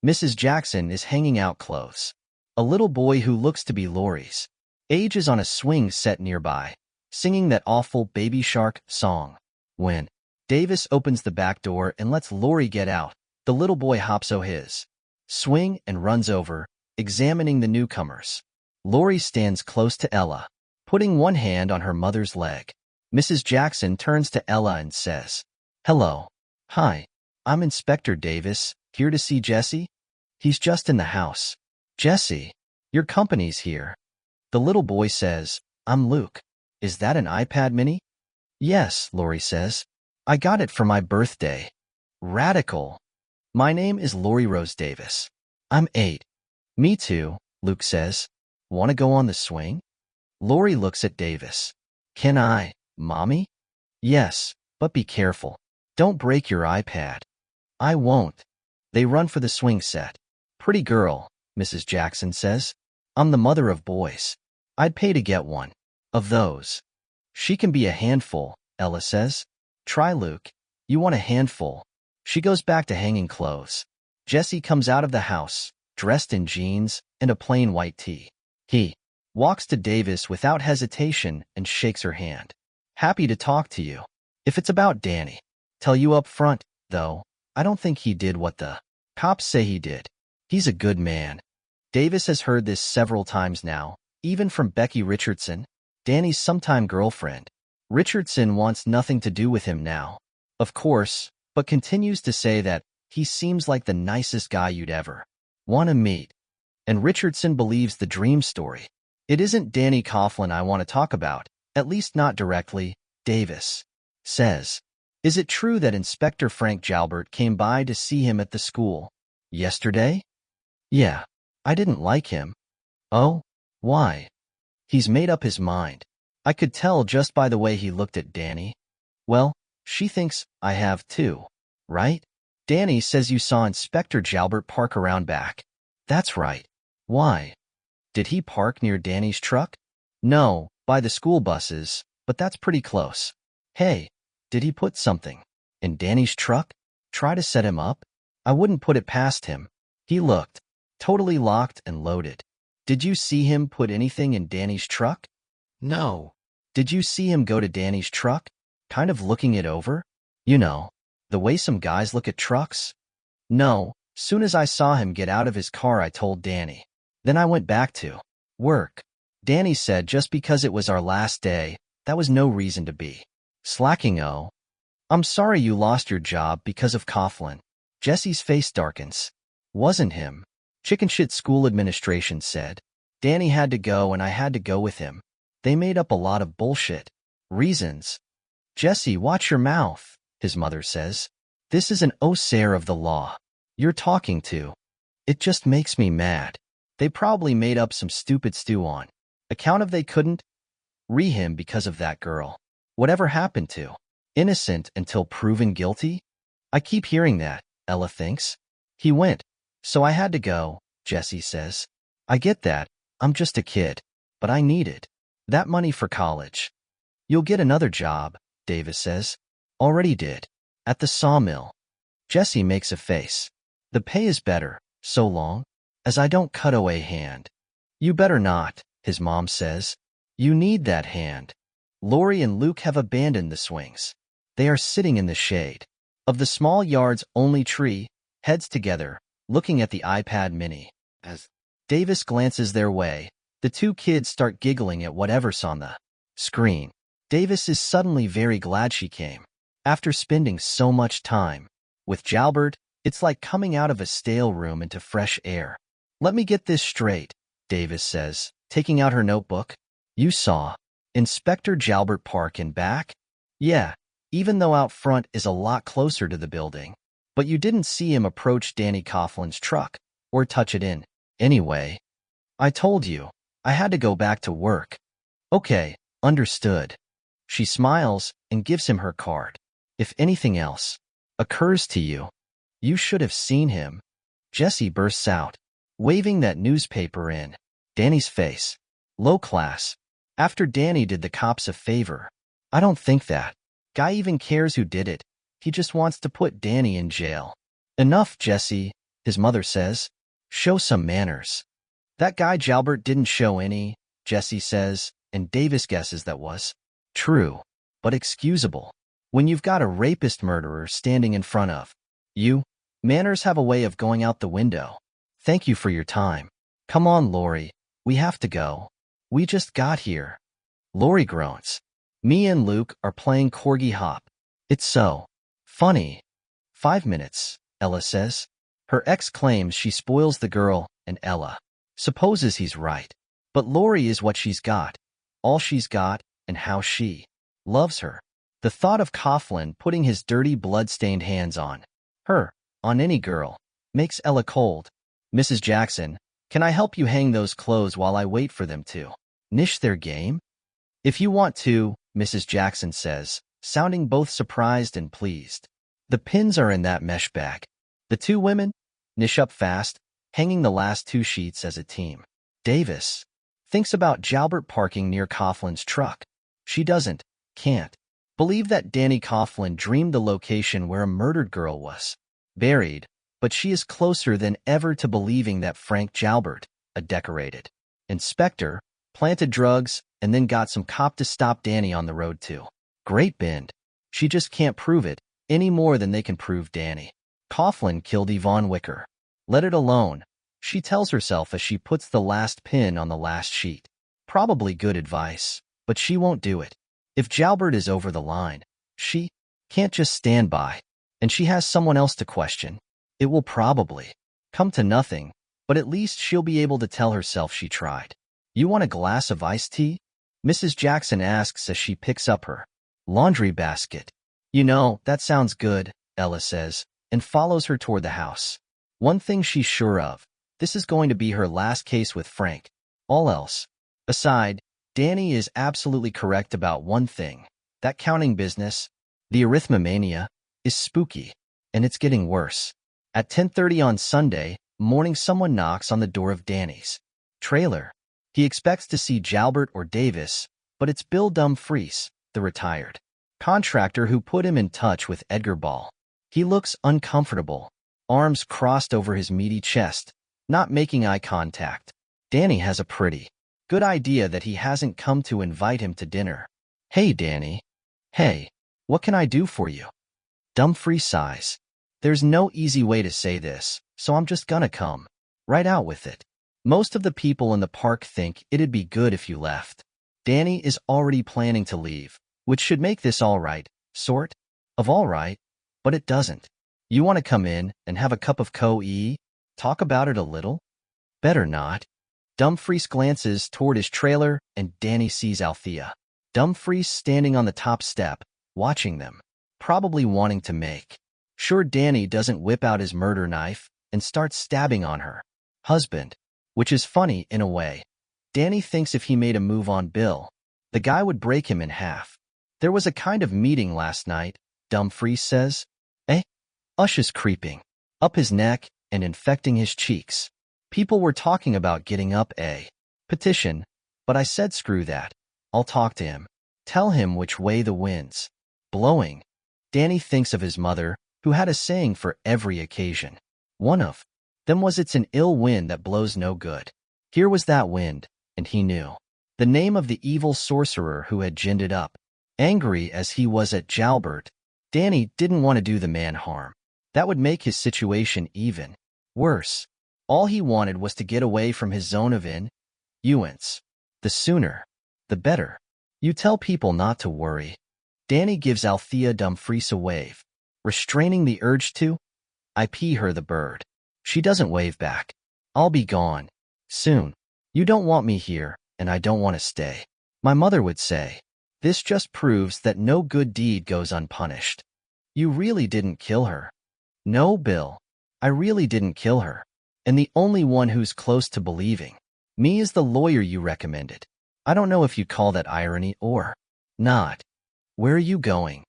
S1: Mrs. Jackson is hanging out clothes. A little boy who looks to be Lori's age is on a swing set nearby, singing that awful Baby Shark song. When Davis opens the back door and lets Lori get out, the little boy hops on his swing and runs over, examining the newcomers. Lori stands close to Ella, putting one hand on her mother's leg. Mrs. Jackson turns to Ella and says, Hello. Hi. I'm Inspector Davis, here to see Jesse. He's just in the house. Jesse, your company's here. The little boy says, I'm Luke. Is that an iPad mini? Yes, Lori says. I got it for my birthday. Radical. My name is Lori Rose Davis. I'm 8. Me too, Luke says. Want to go on the swing? Lori looks at Davis. Can I, Mommy? Yes, but be careful. Don't break your iPad. I won't. They run for the swing set. Pretty girl, Mrs. Jackson says. I'm the mother of boys. I'd pay to get one of those. She can be a handful, Ella says. Try, Luke. You want a handful. She goes back to hanging clothes. Jesse comes out of the house, dressed in jeans and a plain white tee. He walks to Davis without hesitation and shakes her hand. Happy to talk to you. If it's about Danny. Tell you up front, though, I don't think he did what the cops say he did. He's a good man. Davis has heard this several times now, even from Becky Richardson, Danny's sometime girlfriend. Richardson wants nothing to do with him now, of course, but continues to say that he seems like the nicest guy you'd ever want to meet. And Richardson believes the dream story. It isn't Danny Coughlin I want to talk about, at least not directly, Davis says. Is it true that Inspector Frank Jalbert came by to see him at the school yesterday? Yeah. I didn't like him. Oh? Why? He's made up his mind. I could tell just by the way he looked at Danny. Well, she thinks I have too, right? Danny says you saw Inspector Jalbert park around back. That's right. Why? Did he park near Danny's truck? No, by the school buses, but that's pretty close. Hey, did he put something in Danny's truck? Try to set him up? I wouldn't put it past him. He looked totally locked and loaded. Did you see him put anything in Danny's truck? No. Did you see him go to Danny's truck, kind of looking it over? You know, the way some guys look at trucks? No. Soon as I saw him get out of his car, I told Danny. Then I went back to work. Danny said just because it was our last day, that was no reason to be slacking. Oh, I'm sorry you lost your job because of Coughlin. Jesse's face darkens. Wasn't him. Chicken shit school administration said. Danny had to go and I had to go with him. They made up a lot of bullshit reasons. Jesse, watch your mouth, his mother says. This is an osare of the law you're talking to. It just makes me mad. They probably made up some stupid stew on account of they couldn't re him because of that girl. Whatever happened to innocent until proven guilty? I keep hearing that, Ella thinks. He went, so I had to go, Jesse says. I get that. I'm just a kid, but I needed that money for college. You'll get another job, Davis says. Already did. At the sawmill. Jesse makes a face. The pay is better, so long as I don't cut away hand. You better not, his mom says. You need that hand. Lori and Luke have abandoned the swings. They are sitting in the shade of the small yard's only tree, heads together, looking at the iPad mini. As Davis glances their way, the two kids start giggling at whatever's on the screen. Davis is suddenly very glad she came. After spending so much time with Jalbert, it's like coming out of a stale room into fresh air. Let me get this straight, Davis says, taking out her notebook. You saw Inspector Jalbert park and back? Yeah, even though out front is a lot closer to the building. But you didn't see him approach Danny Coughlin's truck or touch it in. Anyway, I told you, I had to go back to work. Okay, understood. She smiles and gives him her card. If anything else occurs to you, you should have seen him. Jesse bursts out, waving that newspaper in Danny's face. Low class. After Danny did the cops a favor. I don't think that guy even cares who did it. He just wants to put Danny in jail. Enough, Jesse, his mother says. Show some manners. That guy Jalbert didn't show any, Jesse says, and Davis guesses that was true, but excusable. When you've got a rapist murderer standing in front of you, manners have a way of going out the window. Thank you for your time. Come on, Lori, we have to go. We just got here. Lori groans. Me and Luke are playing Corgi Hop. It's so funny. 5 minutes, Ella says. Her ex claims she spoils the girl, and Ella supposes he's right. But Lori is what she's got, all she's got, and how she loves her. The thought of Coughlin putting his dirty blood-stained hands on her, on any girl, makes Ella cold. Mrs. Jackson, can I help you hang those clothes while I wait for them to niche their game? If you want to, Mrs. Jackson says, sounding both surprised and pleased. The pins are in that mesh bag. The two women niche up fast, hanging the last 2 sheets as a team. Davis thinks about Jalbert parking near Coughlin's truck. She can't believe that Danny Coughlin dreamed the location where a murdered girl was buried, but she is closer than ever to believing that Frank Jalbert, a decorated inspector, planted drugs and then got some cop to stop Danny on the road too. Great bend. She just can't prove it any more than they can prove Danny Coughlin killed Yvonne Wicker. Let it alone, she tells herself as she puts the last pin on the last sheet. Probably good advice, but she won't do it. If Jalbert is over the line, she can't just stand by, and she has someone else to question. It will probably come to nothing, but at least she'll be able to tell herself she tried. You want a glass of iced tea? Mrs. Jackson asks as she picks up her laundry basket. You know, that sounds good, Ella says, and follows her toward the house. One thing she's sure of, this is going to be her last case with Frank. All else aside, Danny is absolutely correct about one thing. That counting business, the arithmomania, is spooky, and it's getting worse. At 10:30 on Sunday morning, someone knocks on the door of Danny's trailer. He expects to see Jalbert or Davis, but it's Bill Dumfries, the retired contractor who put him in touch with Edgar Ball. He looks uncomfortable, arms crossed over his meaty chest, not making eye contact. Danny has a pretty good idea that he hasn't come to invite him to dinner. Hey, Danny. Hey, what can I do for you? Dumfries sighs. There's no easy way to say this, so I'm just gonna come right out with it. Most of the people in the park think it'd be good if you left. Danny is already planning to leave, which should make this all right, sort of all right, but it doesn't. You want to come in and have a cup of co-e? Talk about it a little? Better not. Dumfries glances toward his trailer and Danny sees Althea. Dumfries standing on the top step, watching them, probably wanting to make sure Danny doesn't whip out his murder knife and start stabbing on her husband, which is funny in a way. Danny thinks if he made a move on Bill, the guy would break him in half. There was a kind of meeting last night, Dumfries says. Ush is creeping up his neck and infecting his cheeks. People were talking about getting up a petition, but I said screw that. I'll talk to him. Tell him which way the wind's blowing. Danny thinks of his mother, who had a saying for every occasion. One of them was it's an ill wind that blows no good. Here was that wind, and he knew the name of the evil sorcerer who had ginned it up. Angry as he was at Jalbert, Danny didn't want to do the man harm. That would make his situation even worse. All he wanted was to get away from his zone of influence. The sooner, the better. You tell people not to worry. Danny gives Althea Dumfries a wave, restraining the urge to IP her the bird. She doesn't wave back. I'll be gone soon. You don't want me here, and I don't want to stay. My mother would say. This just proves that no good deed goes unpunished. You really didn't kill her. No, Bill. I really didn't kill her. And the only one who's close to believing me is the lawyer you recommended. I don't know if you'd call that irony or not. Where are you going?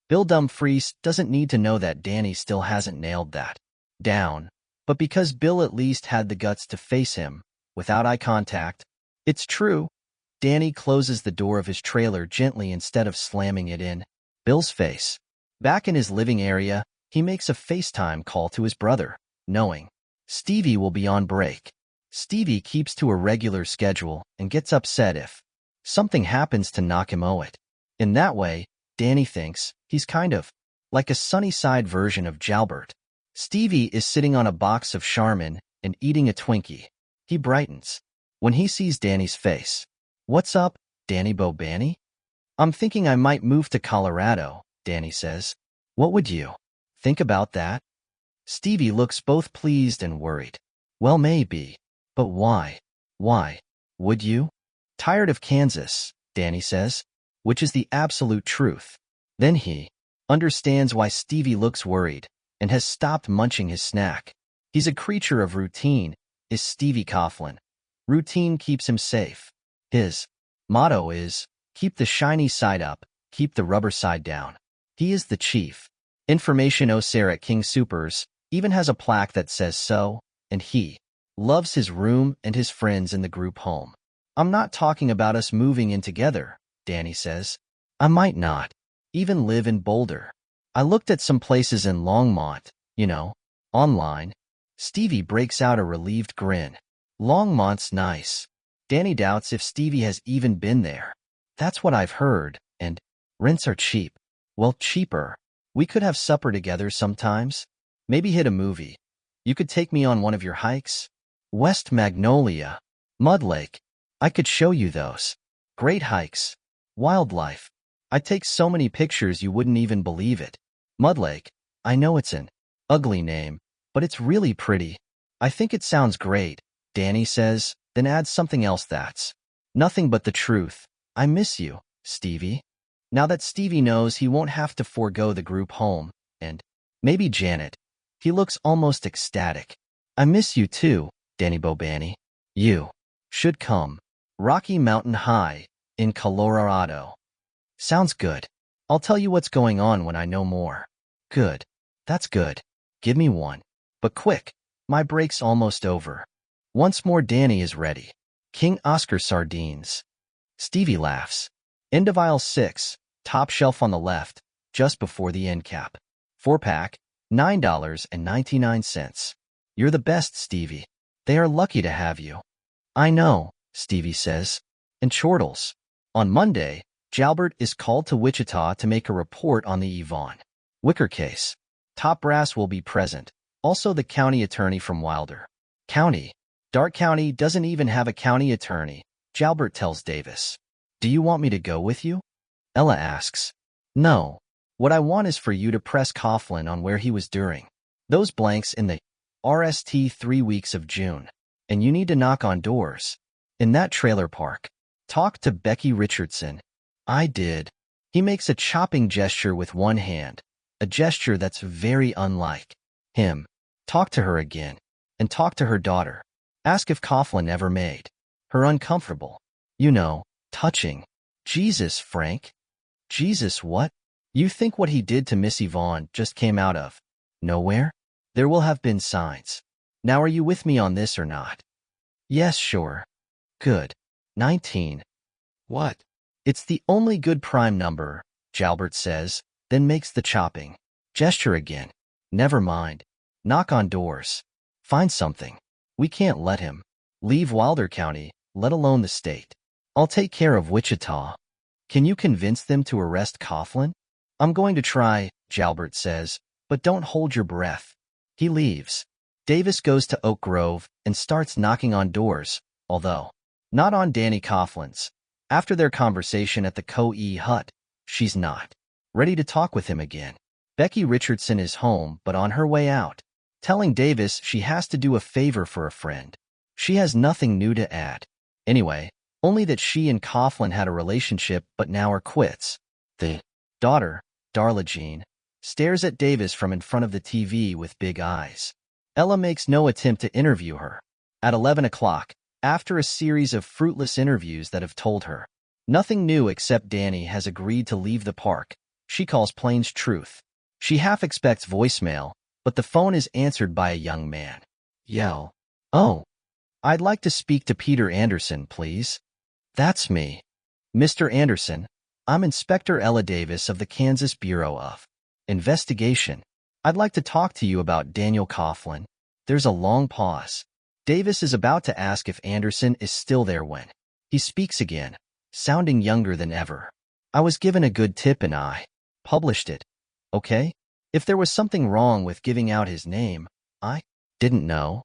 S1: Bill Dumfries doesn't need to know that Danny still hasn't nailed that down, but because Bill at least had the guts to face him without eye contact. It's true. Danny closes the door of his trailer gently instead of slamming it in Bill's face. Back in his living area, he makes a FaceTime call to his brother, knowing Stevie will be on break. Stevie keeps to a regular schedule and gets upset if something happens to knock him out. In that way, Danny thinks he's kind of like a sunny-side version of Jalbert. Stevie is sitting on a box of Charmin and eating a Twinkie. He brightens when he sees Danny's face. What's up, Danny Bobanny? I'm thinking I might move to Colorado, Danny says. What would you think about that? Stevie looks both pleased and worried. Well, maybe. But why? Why would you? Tired of Kansas, Danny says, which is the absolute truth. Then he understands why Stevie looks worried and has stopped munching his snack. He's a creature of routine, is Stevie Coughlin. Routine keeps him safe. His motto is, keep the shiny side up, keep the rubber side down. He is the chief information officer at King Soopers, even has a plaque that says so, and he loves his room and his friends in the group home. I'm not talking about us moving in together, Danny says. I might not even live in Boulder. I looked at some places in Longmont, you know. Online, Stevie breaks out a relieved grin. Longmont's nice. Danny doubts if Stevie has even been there. That's what I've heard, and rents are cheap. Well, cheaper. We could have supper together sometimes. Maybe hit a movie. You could take me on one of your hikes. West Magnolia, Mud Lake. I could show you those. Great hikes. Wildlife. I take so many pictures you wouldn't even believe it. Mud Lake. I know it's an ugly name, but it's really pretty. I think it sounds great, Danny says, then adds something else that's nothing but the truth. I miss you, Stevie. Now that Stevie knows he won't have to forego the group home, and maybe Janet. He looks almost ecstatic. I miss you too, Danny Bobani. You should come. Rocky Mountain High, in Colorado. Sounds good. I'll tell you what's going on when I know more. Good. That's good. Give me one. But quick, my break's almost over. Once more Danny is ready. King Oscar sardines. Stevie laughs. End of aisle 6, top shelf on the left, just before the end cap. 4-pack, $9.99. You're the best, Stevie. They are lucky to have you. I know, Stevie says. And chortles. On Monday, Jalbert is called to Wichita to make a report on the Yvonne Wicker case. Top brass will be present, also the county attorney from Wilder County. Dark County doesn't even have a county attorney, Jalbert tells Davis. Do you want me to go with you? Ella asks. No. What I want is for you to press Coughlin on where he was during those blanks in the RST 3 weeks of June. And you need to knock on doors. In that trailer park. Talk to Becky Richardson. I did. He makes a chopping gesture with one hand, a gesture that's very unlike him. Talk to her again, and talk to her daughter. Ask if Coughlin ever made her uncomfortable. You know, touching. Jesus, Frank. Jesus what? You think what he did to Miss Yvonne just came out of nowhere? There will have been signs. Now are you with me on this or not? Yes, sure. Good. 19. What? It's the only good prime number, Jalbert says, then makes the chopping gesture again. Never mind. Knock on doors. Find something. We can't let him leave Wilder County, let alone the state. I'll take care of Wichita. Can you convince them to arrest Coughlin? I'm going to try, Jalbert says, but don't hold your breath. He leaves. Davis goes to Oak Grove and starts knocking on doors, although not on Danny Coughlin's. After their conversation at the Co-E hut, she's not ready to talk with him again. Becky Richardson is home but on her way out, telling Davis she has to do a favor for a friend. She has nothing new to add. Anyway, only that she and Coughlin had a relationship but now are quits. The daughter, Darla Jean, stares at Davis from in front of the TV with big eyes. Ella makes no attempt to interview her. At 11 o'clock, after a series of fruitless interviews that have told her nothing new except Danny has agreed to leave the park, she calls Plains Truth. She half expects voicemail, but the phone is answered by a young man. Yell. Oh. I'd like to speak to Peter Anderson, please. That's me. Mr. Anderson, I'm Inspector Ella Davis of the Kansas Bureau of Investigation. I'd like to talk to you about Daniel Coughlin. There's a long pause. Davis is about to ask if Anderson is still there when he speaks again, sounding younger than ever. I was given a good tip and I published it. Okay? If there was something wrong with giving out his name, I didn't know.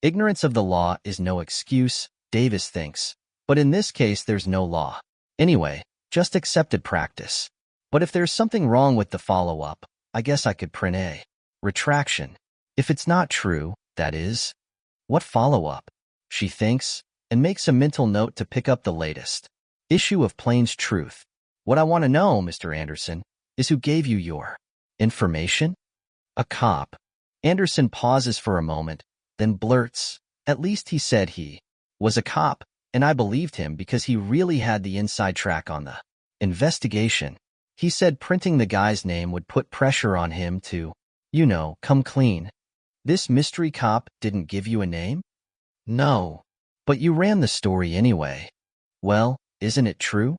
S1: Ignorance of the law is no excuse, Davis thinks. But in this case, there's no law. Anyway, just accepted practice. But if there's something wrong with the follow-up, I guess I could print a retraction. If it's not true, that is. What follow-up? She thinks, and makes a mental note to pick up the latest issue of Plains Truth. What I want to know, Mr. Anderson, is who gave you your information? A cop. Anderson pauses for a moment, then blurts, at least he said he was a cop, and I believed him because he really had the inside track on the investigation. He said printing the guy's name would put pressure on him to, you know, come clean. This mystery cop didn't give you a name? No. But you ran the story anyway. Well, isn't it true?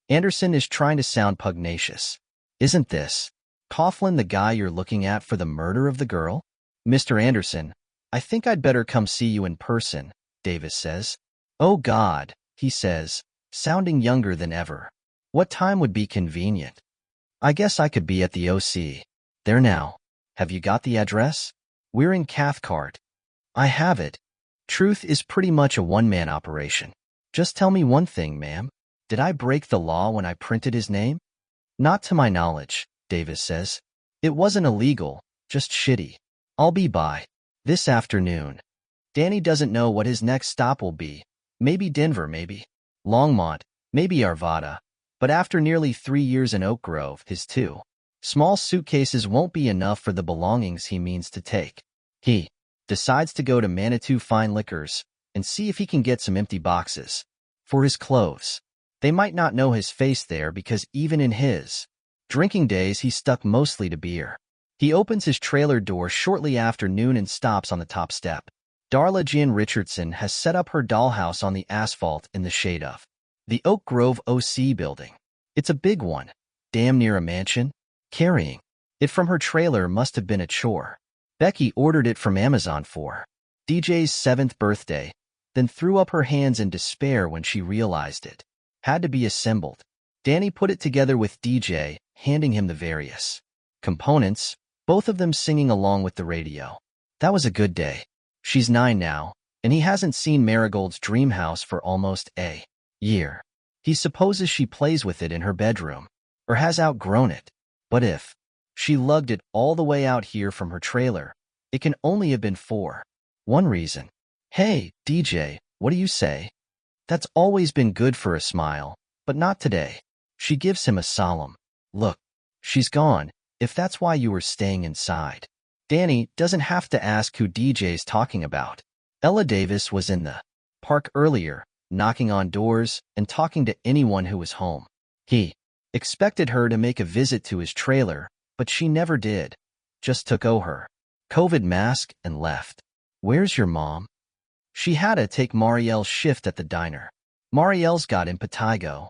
S1: Anderson is trying to sound pugnacious. Isn't this Coughlin the guy you're looking at for the murder of the girl? Mr. Anderson, I think I'd better come see you in person, Davis says. Oh God, he says, sounding younger than ever. What time would be convenient? I guess I could be at the OC. There now. Have you got the address? We're in Cathcart. I have it. Truth is pretty much a one-man operation. Just tell me one thing, ma'am. Did I break the law when I printed his name? Not to my knowledge, Davis says. It wasn't illegal, just shitty. I'll be by. This afternoon. Danny doesn't know what his next stop will be. Maybe Denver, maybe Longmont, maybe Arvada. But after nearly 3 years in Oak Grove, his 2 small suitcases won't be enough for the belongings he means to take. He decides to go to Manitou Fine Liquors and see if he can get some empty boxes for his clothes. They might not know his face there because even in his drinking days, he stuck mostly to beer. He opens his trailer door shortly after noon and stops on the top step. Darla Jean Richardson has set up her dollhouse on the asphalt in the shade of the Oak Grove OC building. It's a big one, damn near a mansion. Carrying it from her trailer must have been a chore. Becky ordered it from Amazon for DJ's 7th birthday, then threw up her hands in despair when she realized it had to be assembled. Danny put it together with DJ, handing him the various components, both of them singing along with the radio. That was a good day. She's 9 now, and he hasn't seen Marigold's dream house for almost a year. He supposes she plays with it in her bedroom, or has outgrown it. But if she lugged it all the way out here from her trailer, it can only have been for one reason. Hey, DJ, what do you say? That's always been good for a smile, but not today. She gives him a solemn look. She's gone, if that's why you were staying inside. Danny doesn't have to ask who DJ's talking about. Ella Davis was in the park earlier, knocking on doors and talking to anyone who was home. He expected her to make a visit to his trailer, but she never did. Just took her COVID mask and left. Where's your mom? She had to take Marielle's shift at the diner. Marielle's got impetigo.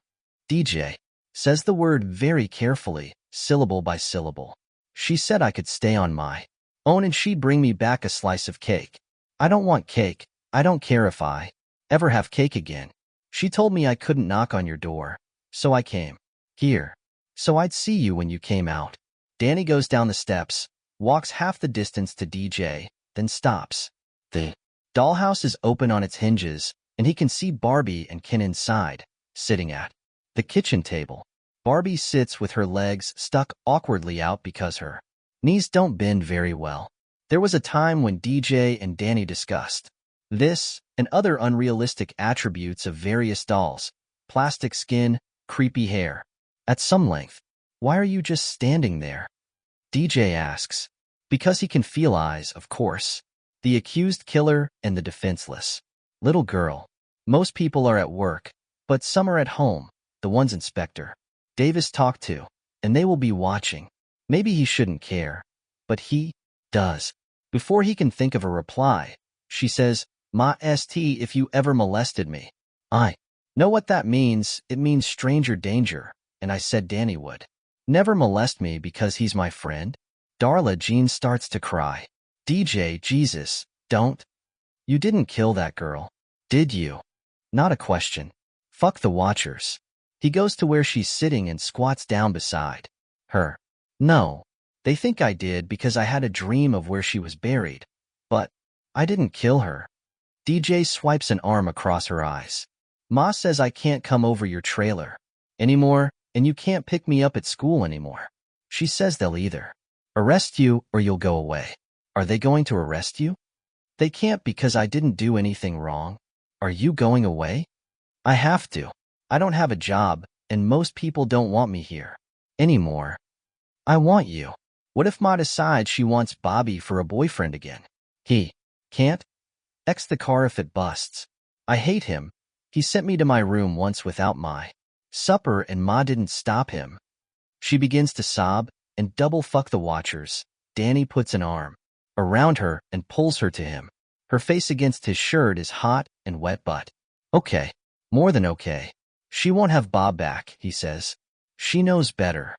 S1: DJ says the word very carefully, syllable by syllable. She said I could stay on my own and she'd bring me back a slice of cake. I don't want cake. I don't care if I ever have cake again. She told me I couldn't knock on your door, so I came here. So I'd see you when you came out. Danny goes down the steps, walks half the distance to DJ, then stops. The dollhouse is open on its hinges, and he can see Barbie and Ken inside, sitting at the kitchen table. Barbie sits with her legs stuck awkwardly out because her knees don't bend very well. There was a time when DJ and Danny discussed this and other unrealistic attributes of various dolls, plastic skin, creepy hair, at some length. Why are you just standing there? DJ asks. Because he can feel eyes, of course. The accused killer and the defenseless little girl. Most people are at work, but some are at home, the ones Inspector Davis talked to, and they will be watching. Maybe he shouldn't care, but he does. Before he can think of a reply, she says, Ma st if you ever molested me. I know what that means. It means stranger danger, and I said Danny would never molest me because he's my friend. Darla Jean starts to cry. DJ, Jesus, don't. You didn't kill that girl, did you? Not a question. Fuck the watchers. He goes to where she's sitting and squats down beside her. No, they think I did because I had a dream of where she was buried, but I didn't kill her. DJ swipes an arm across her eyes. Ma says I can't come over your trailer anymore, and you can't pick me up at school anymore. She says they'll either arrest you or you'll go away. Are they going to arrest you? They can't because I didn't do anything wrong. Are you going away? I have to. I don't have a job, and most people don't want me here anymore. I want you. What if Ma decides she wants Bobby for a boyfriend again? He can't X the car if it busts. I hate him. He sent me to my room once without my supper and Ma didn't stop him. She begins to sob and double fuck the watchers. Danny puts an arm around her and pulls her to him. Her face against his shirt is hot and wet but okay. More than okay. She won't have Bob back, he says. She knows better.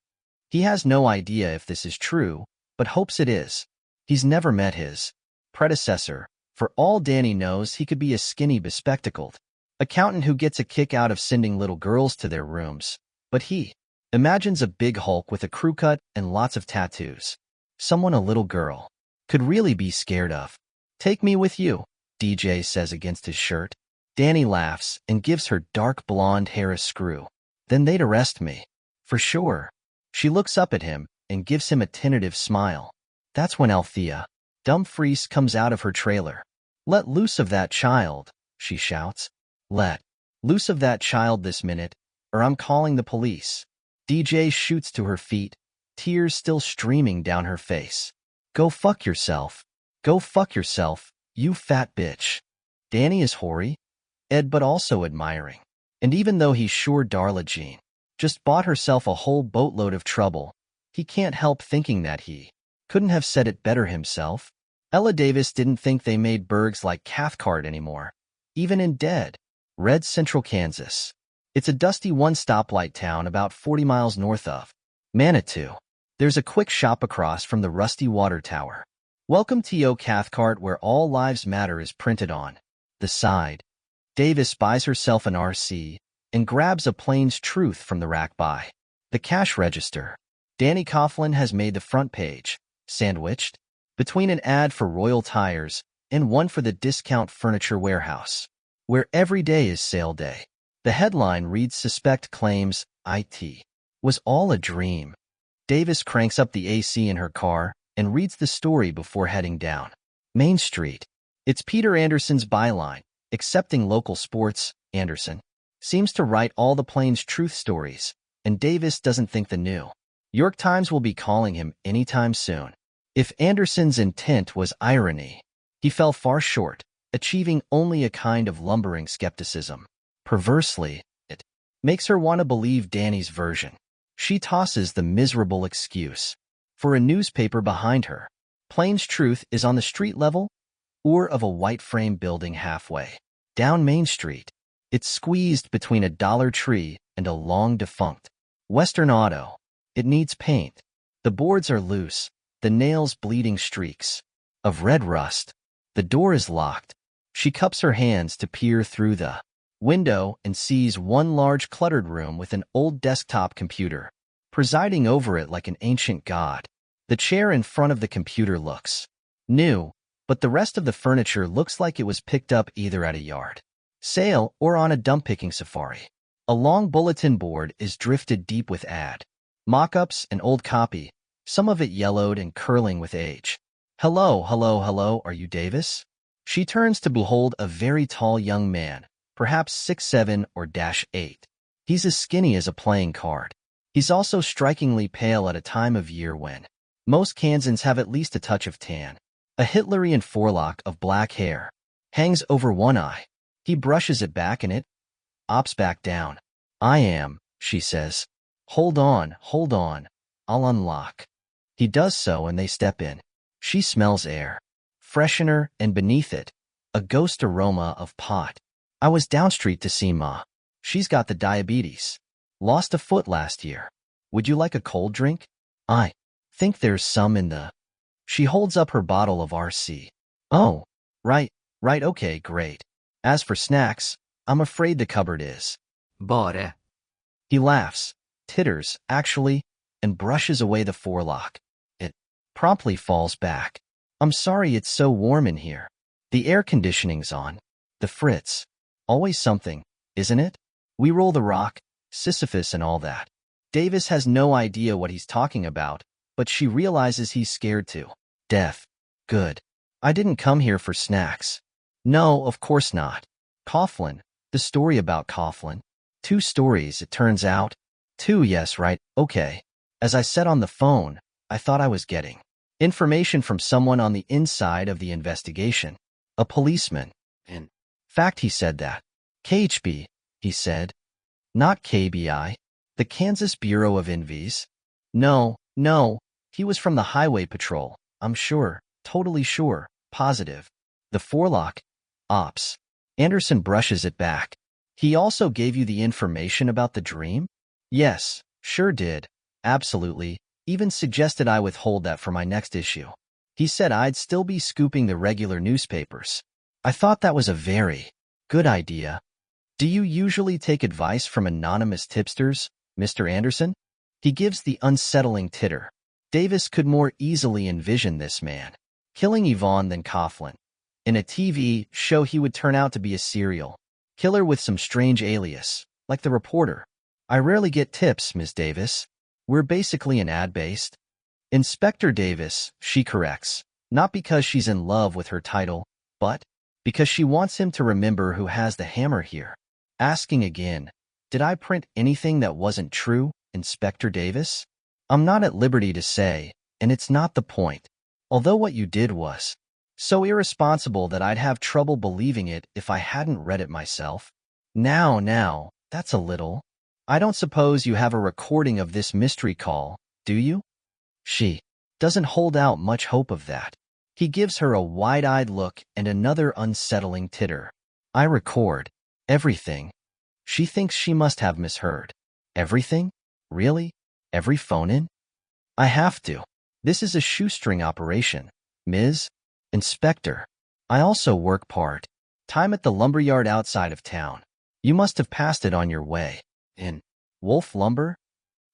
S1: He has no idea if this is true, but hopes it is. He's never met his predecessor. For all Danny knows, he could be a skinny, bespectacled accountant who gets a kick out of sending little girls to their rooms. But he imagines a big Hulk with a crew cut and lots of tattoos. Someone a little girl could really be scared of. "Take me with you," DJ says against his shirt. Danny laughs and gives her dark blonde hair a screw. "Then they'd arrest me. For sure." She looks up at him and gives him a tentative smile. That's when Althea Dumfries comes out of her trailer. "Let loose of that child," she shouts. "Let loose of that child this minute, or I'm calling the police." DJ shoots to her feet, tears still streaming down her face. "Go fuck yourself. Go fuck yourself, you fat bitch." Danny is hoary, but also admiring. And even though he's sure Darla Jean just bought herself a whole boatload of trouble, he can't help thinking that he couldn't have said it better himself. Ella Davis didn't think they made burgs like Cathcart anymore, even in dead red Central Kansas. It's a dusty one-stoplight town about 40 miles north of Manitou. There's a quick shop across from the rusty water tower. "Welcome to Cathcart, where all lives matter," is printed on the side. Davis buys herself an RC and grabs a Plains Truth from the rack by the cash register. Danny Coughlin has made the front page, sandwiched between an ad for Royal Tires and one for the Discount Furniture Warehouse, where every day is sale day. The headline reads, "Suspect claims IT was all a dream." Davis cranks up the AC in her car and reads the story before heading down Main Street. It's Peter Anderson's byline. Accepting local sports, Anderson seems to write all the Plains Truth stories, and Davis doesn't think the New York Times will be calling him anytime soon. If Anderson's intent was irony, he fell far short, achieving only a kind of lumbering skepticism. Perversely, it makes her want to believe Danny's version. She tosses the miserable excuse for a newspaper behind her. Plains Truth is on the street level or of a white frame building halfway down Main Street. It's squeezed between a Dollar Tree and a long-defunct Western Auto. It needs paint. The boards are loose, the nails bleeding streaks of red rust. The door is locked. She cups her hands to peer through the window and sees one large cluttered room with an old desktop computer presiding over it like an ancient god. The chair in front of the computer looks new, but the rest of the furniture looks like it was picked up either at a yard sale or on a dump-picking safari. A long bulletin board is drifted deep with ad mock-ups and old copy, some of it yellowed and curling with age. "Hello, hello, hello, are you Davis?" She turns to behold a very tall young man, perhaps 6'7" or -8. He's as skinny as a playing card. He's also strikingly pale at a time of year when most Kansans have at least a touch of tan. A Hitlerian forelock of black hair hangs over one eye. He brushes it back and it ops back down. "I am," she says. Hold on, I'll unlock." He does so and they step in. She smells air freshener, and beneath it, a ghost aroma of pot. "I was downstreet to see Ma. She's got the diabetes. Lost a foot last year. Would you like a cold drink? I think there's some in the..." She holds up her bottle of RC. "Oh, right, okay, great. As for snacks, I'm afraid the cupboard is..."
S2: Bare.
S1: He laughs, titters, actually, and brushes away the forelock. It promptly falls back. "I'm sorry it's so warm in here. The air conditioning's on. The Fritz. Always something, isn't it? We roll the rock, Sisyphus and all that." Davis has no idea what he's talking about, but she realizes he's scared to death. "Good. I didn't come here for snacks." "No, of course not." Coughlin. The story about Coughlin. 2 stories, it turns out. 2, yes, right, okay. As I said on the phone, I thought I was getting information from someone on the inside of the investigation. A policeman. In fact, he said that. KHB, he said. Not KBI. The Kansas Bureau of Envies. No, he was from the Highway Patrol. I'm sure, totally sure, positive. The forelock. Ops. Anderson brushes it back. "He also gave you the information about the dream?" "Yes, sure did. Absolutely. Even suggested I withhold that for my next issue." He said I'd still be scooping the regular newspapers. I thought that was a very good idea. Do you usually take advice from anonymous tipsters, Mr. Anderson? He gives the unsettling titter. Davis could more easily envision this man killing Yvonne than Coughlin. In a TV show, he would turn out to be a serial killer with some strange alias, like the reporter. I rarely get tips, Miss Davis. We're basically an ad-based. Inspector Davis, she corrects, not because she's in love with her title, but because she wants him to remember who has the hammer here. Asking again, did I print anything that wasn't true, Inspector Davis? I'm not at liberty to say, and it's not the point. Although what you did was so irresponsible that I'd have trouble believing it if I hadn't read it myself. Now, that's a little. I don't suppose you have a recording of this mystery call, do you? She doesn't hold out much hope of that. He gives her a wide-eyed look and another unsettling titter. I record everything. She thinks she must have misheard. Everything? Really? Every phone-in? I have to. This is a shoestring operation, Ms. Inspector. I also work part-time at the lumberyard outside of town. You must have passed it on your way. In Wolf Lumber?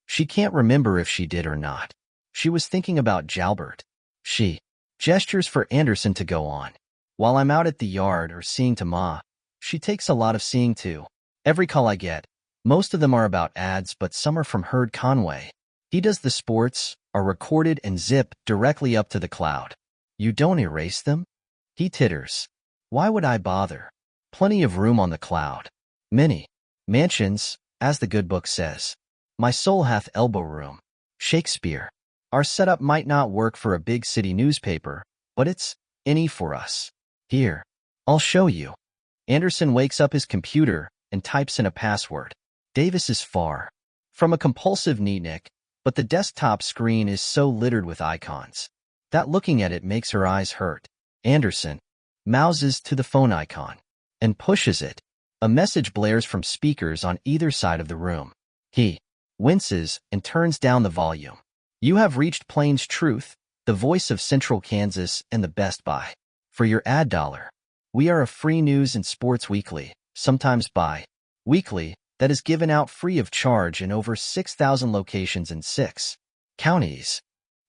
S1: She can't remember if she did or not. She was thinking about Jalbert. She gestures for Anderson to go on. While I'm out at the yard or seeing to Ma, she takes a lot of seeing to. Every call I get, most of them are about ads, but some are from Herd Conway. He does the sports, are recorded and zip directly up to the cloud. You don't erase them? He titters. Why would I bother? Plenty of room on the cloud. Many mansions, as the good book says. My soul hath elbow room. Shakespeare. Our setup might not work for a big city newspaper, but it's any for us. Here, I'll show you. Anderson wakes up his computer and types in a password. Davis is far from a compulsive neatnik, but the desktop screen is so littered with icons that looking at it makes her eyes hurt. Anderson mouses to the phone icon and pushes it. A message blares from speakers on either side of the room. He winces and turns down the volume. You have reached Plains Truth, the voice of Central Kansas and the Best Buy. For your ad dollar, we are a free news and sports weekly, sometimes bi-weekly, that is given out free of charge in over 6,000 locations in 6 counties.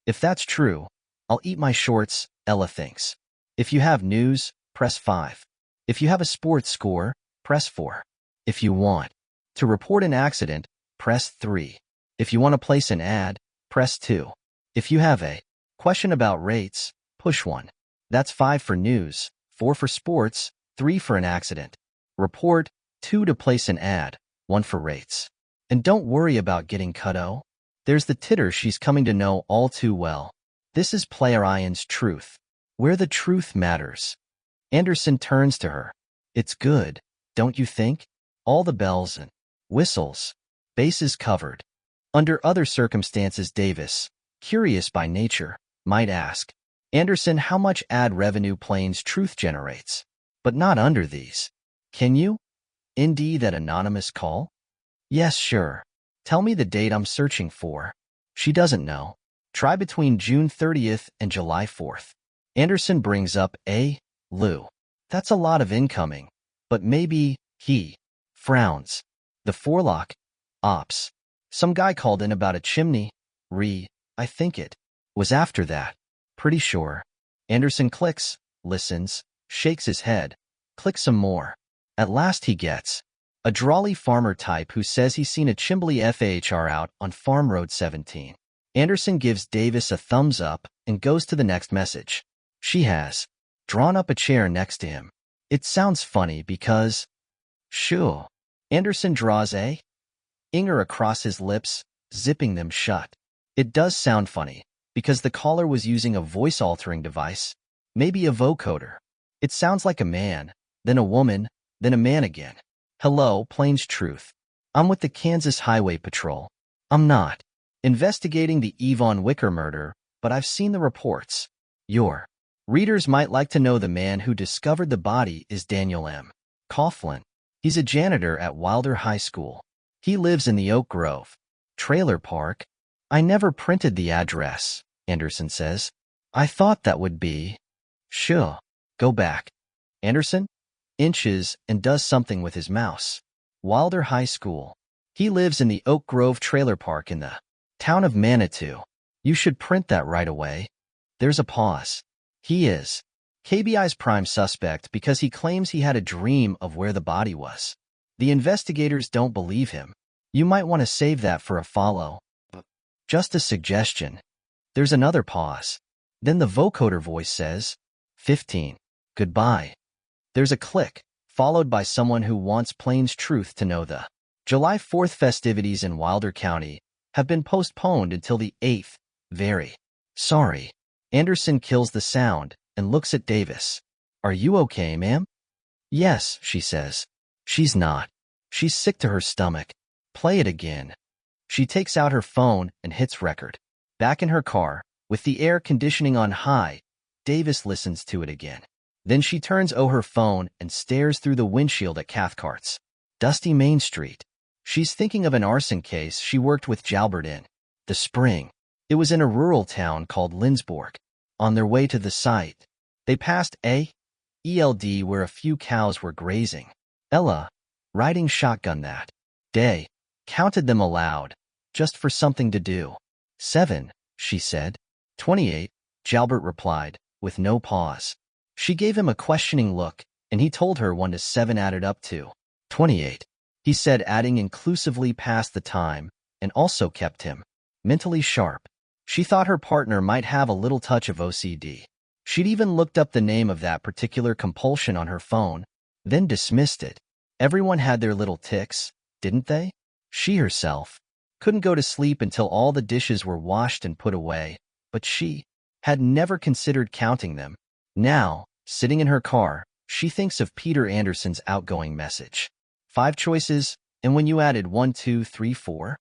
S1: If that's true, I'll eat my shorts, Ella thinks. If you have news, press 5. If you have a sports score, press 4. If you want to report an accident, press 3. If you want to place an ad, press 2. If you have a question about rates, push 1. That's 5 for news, 4 for sports, 3 for an accident. Report, 2 to place an ad, 1 for rates. And don't worry about getting cut-o. There's the titter she's coming to know all too well. This is Player Ian's truth, where the truth matters. Anderson turns to her. It's good, don't you think? All the bells and whistles, bases covered. Under other circumstances, Davis, curious by nature, might ask Anderson how much ad revenue Plains Truth generates. But not under these. Can you? Indeed, that anonymous call? Yes, sure. Tell me the date I'm searching for. She doesn't know. Try between June 30th and July 4th. Anderson brings up Lou. That's a lot of incoming. But maybe, he frowns. The forelock, ops. Some guy called in about a chimney. I think it was after that. Pretty sure. Anderson clicks, listens, shakes his head, clicks some more. At last he gets a drawly farmer type who says he's seen a Chimbley FHR out on Farm Road 17. Anderson gives Davis a thumbs up and goes to the next message. She has drawn up a chair next to him. It sounds funny because, sure. Anderson draws a inger across his lips, zipping them shut. It does sound funny because the caller was using a voice-altering device, maybe a vocoder. It sounds like a man, then a woman, then a man again. Hello, Plains Truth. I'm with the Kansas Highway Patrol. I'm not investigating the Yvonne Wicker murder, but I've seen the reports. Your readers might like to know the man who discovered the body is Daniel M. Coughlin. He's a janitor at Wilder High School. He lives in the Oak Grove trailer park. I never printed the address, Anderson says. I thought that would be. Sure. Go back. Anderson inches and does something with his mouse. Wilder High School. He lives in the Oak Grove trailer park in the town of Manitou. You should print that right away. There's a pause. He is KBI's prime suspect because he claims he had a dream of where the body was. The investigators don't believe him. You might want to save that for a follow. Just a suggestion. There's another pause. Then the vocoder voice says, 15. Goodbye. There's a click, followed by someone who wants Plains Truth to know the July 4th festivities in Wilder County have been postponed until the 8th. Very sorry. Anderson kills the sound and looks at Davis. Are you okay, ma'am? Yes, she says. She's not. She's sick to her stomach. Play it again. She takes out her phone and hits record. Back in her car, with the air conditioning on high, Davis listens to it again. Then she turns her phone and stares through the windshield at Cathcart's dusty Main Street. She's thinking of an arson case she worked with Jalbert in the spring. It was in a rural town called Lindsborg. On their way to the site, they passed a ELD where a few cows were grazing. Ella, riding shotgun that day, counted them aloud, just for something to do. 7, she said. 28, Jalbert replied, with no pause. She gave him a questioning look, and he told her 1 to 7 added up to 28. He said, adding inclusively past the time, and also kept him mentally sharp. She thought her partner might have a little touch of OCD. She'd even looked up the name of that particular compulsion on her phone, then dismissed it. Everyone had their little tics, didn't they? She herself couldn't go to sleep until all the dishes were washed and put away, but she had never considered counting them. Now, sitting in her car, she thinks of Peter Anderson's outgoing message. 5 choices, and when you added 1, 2, 3, 4,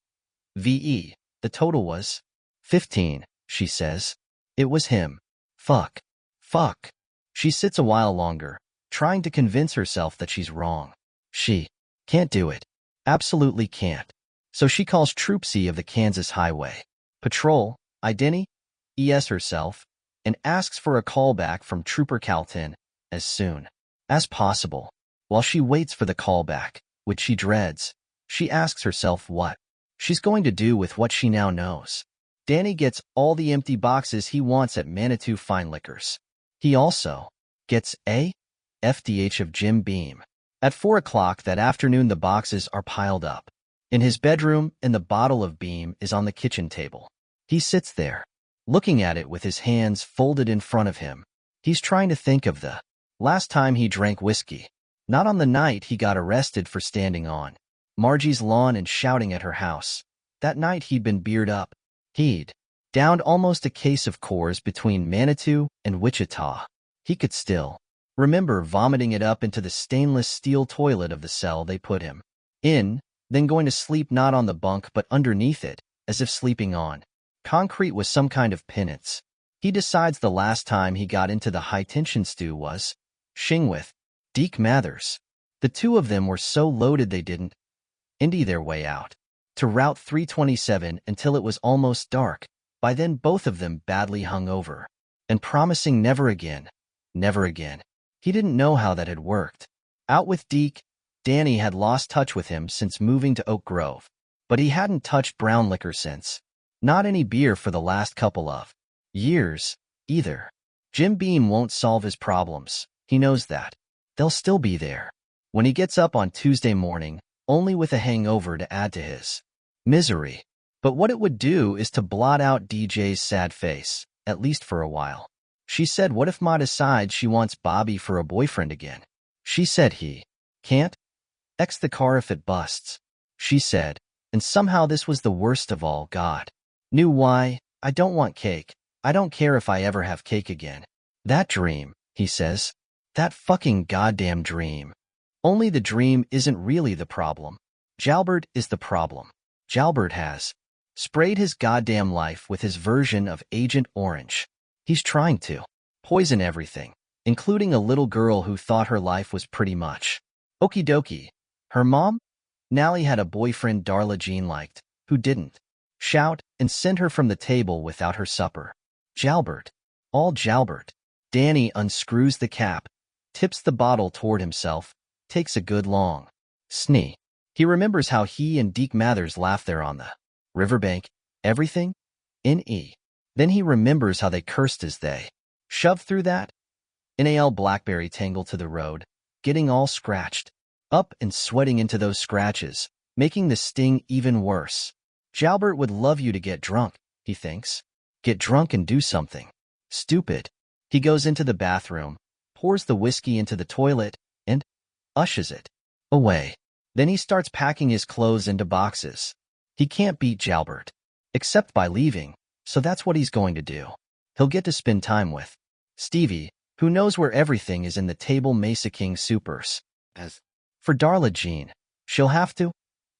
S1: VE, the total was 15, she says. It was him. Fuck. Fuck. She sits a while longer, trying to convince herself that she's wrong. She can't do it. Absolutely can't. So she calls Troopsy of the Kansas Highway Patrol, Identity, ES herself, and asks for a callback from Trooper Calton as soon as possible. While she waits for the callback, which she dreads, she asks herself what she's going to do with what she now knows. Danny gets all the empty boxes he wants at Manitou Fine Liquors. He also gets a FDH of Jim Beam. At 4 o'clock that afternoon, the boxes are piled up in his bedroom, and the bottle of Beam is on the kitchen table. He sits there, looking at it with his hands folded in front of him. He's trying to think of the last time he drank whiskey. Not on the night he got arrested for standing on Margie's lawn and shouting at her house. That night he'd been beered up. He'd downed almost a case of Coors between Manitou and Wichita. He could still remember vomiting it up into the stainless steel toilet of the cell they put him in, then going to sleep not on the bunk but underneath it, as if sleeping on concrete was some kind of penance. He decides the last time he got into the high-tension stew was shing with Deke Mathers. The two of them were so loaded they didn't indy their way out to Route 327 until it was almost dark. By then both of them badly hungover and promising never again, never again. He didn't know how that had worked. Out with Deke, Danny had lost touch with him since moving to Oak Grove, but he hadn't touched brown liquor since. Not any beer for the last couple of years, either. Jim Beam won't solve his problems. He knows that. They'll still be there when he gets up on Tuesday morning, only with a hangover to add to his misery. But what it would do is to blot out DJ's sad face, at least for a while. She said, what if Ma decides she wants Bobby for a boyfriend again? She said he can't X the car if it busts. She said, and somehow this was the worst of all. God knew why. I don't want cake. I don't care if I ever have cake again. That dream, he says. That fucking goddamn dream. Only the dream isn't really the problem. Jalbert is the problem. Jalbert has sprayed his goddamn life with his version of Agent Orange. He's trying to poison everything, including a little girl who thought her life was pretty much okie dokie. Her mom, Nally, had a boyfriend Darla Jean liked, who didn't shout and send her from the table without her supper. Jalbert All Jalbert. Danny unscrews the cap, tips the bottle toward himself, takes a good long snee. He remembers how he and Deke Mathers laughed there on the riverbank. Everything? N.E. Then he remembers how they cursed as they shoved through that NAL blackberry tangle to the road, getting all scratched up and sweating into those scratches, making the sting even worse. Jalbert would love you to get drunk, he thinks. Get drunk and do something stupid. He goes into the bathroom, pours the whiskey into the toilet, and ushes it away. Then he starts packing his clothes into boxes. He can't beat Jalbert, except by leaving, so that's what he's going to do. He'll get to spend time with Stevie, who knows where everything is in the table Mesa King supers. As for Darla Jean, she'll have to,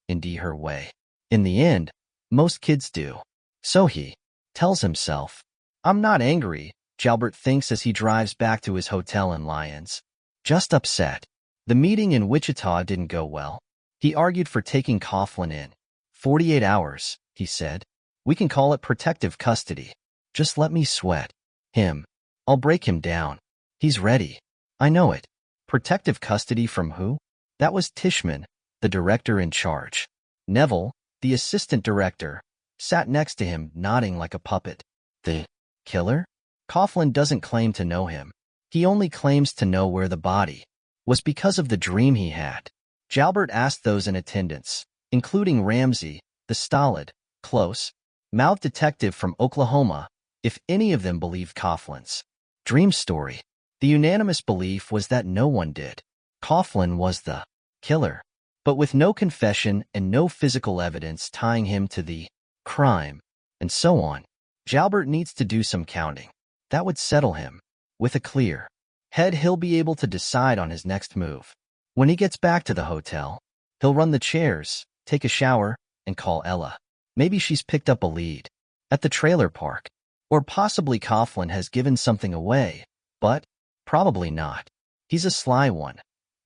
S1: indeed her way. In the end, most kids do. So he tells himself, I'm not angry, Jalbert thinks as he drives back to his hotel in Lyons. Just upset. The meeting in Wichita didn't go well. He argued for taking Coughlin in 48 hours, he said. We can call it protective custody. Just let me sweat him. I'll break him down. He's ready. I know it. Protective custody from who? That was Tishman, the director in charge. Neville, the assistant director, sat next to him, nodding like a puppet. The killer? Coughlin doesn't claim to know him. He only claims to know where the body was because of the dream he had. Jalbert asked those in attendance, including Ramsey, the stolid, close-mouthed detective from Oklahoma, if any of them believed Coughlin's dream story. The unanimous belief was that no one did. Coughlin was the killer, but with no confession and no physical evidence tying him to the crime, and so on. Jalbert needs to do some counting. That would settle him. With a clear head, he'll be able to decide on his next move. When he gets back to the hotel, he'll run the chairs, take a shower, and call Ella. Maybe she's picked up a lead at the trailer park. Or possibly Coughlin has given something away, but probably not. He's a sly one.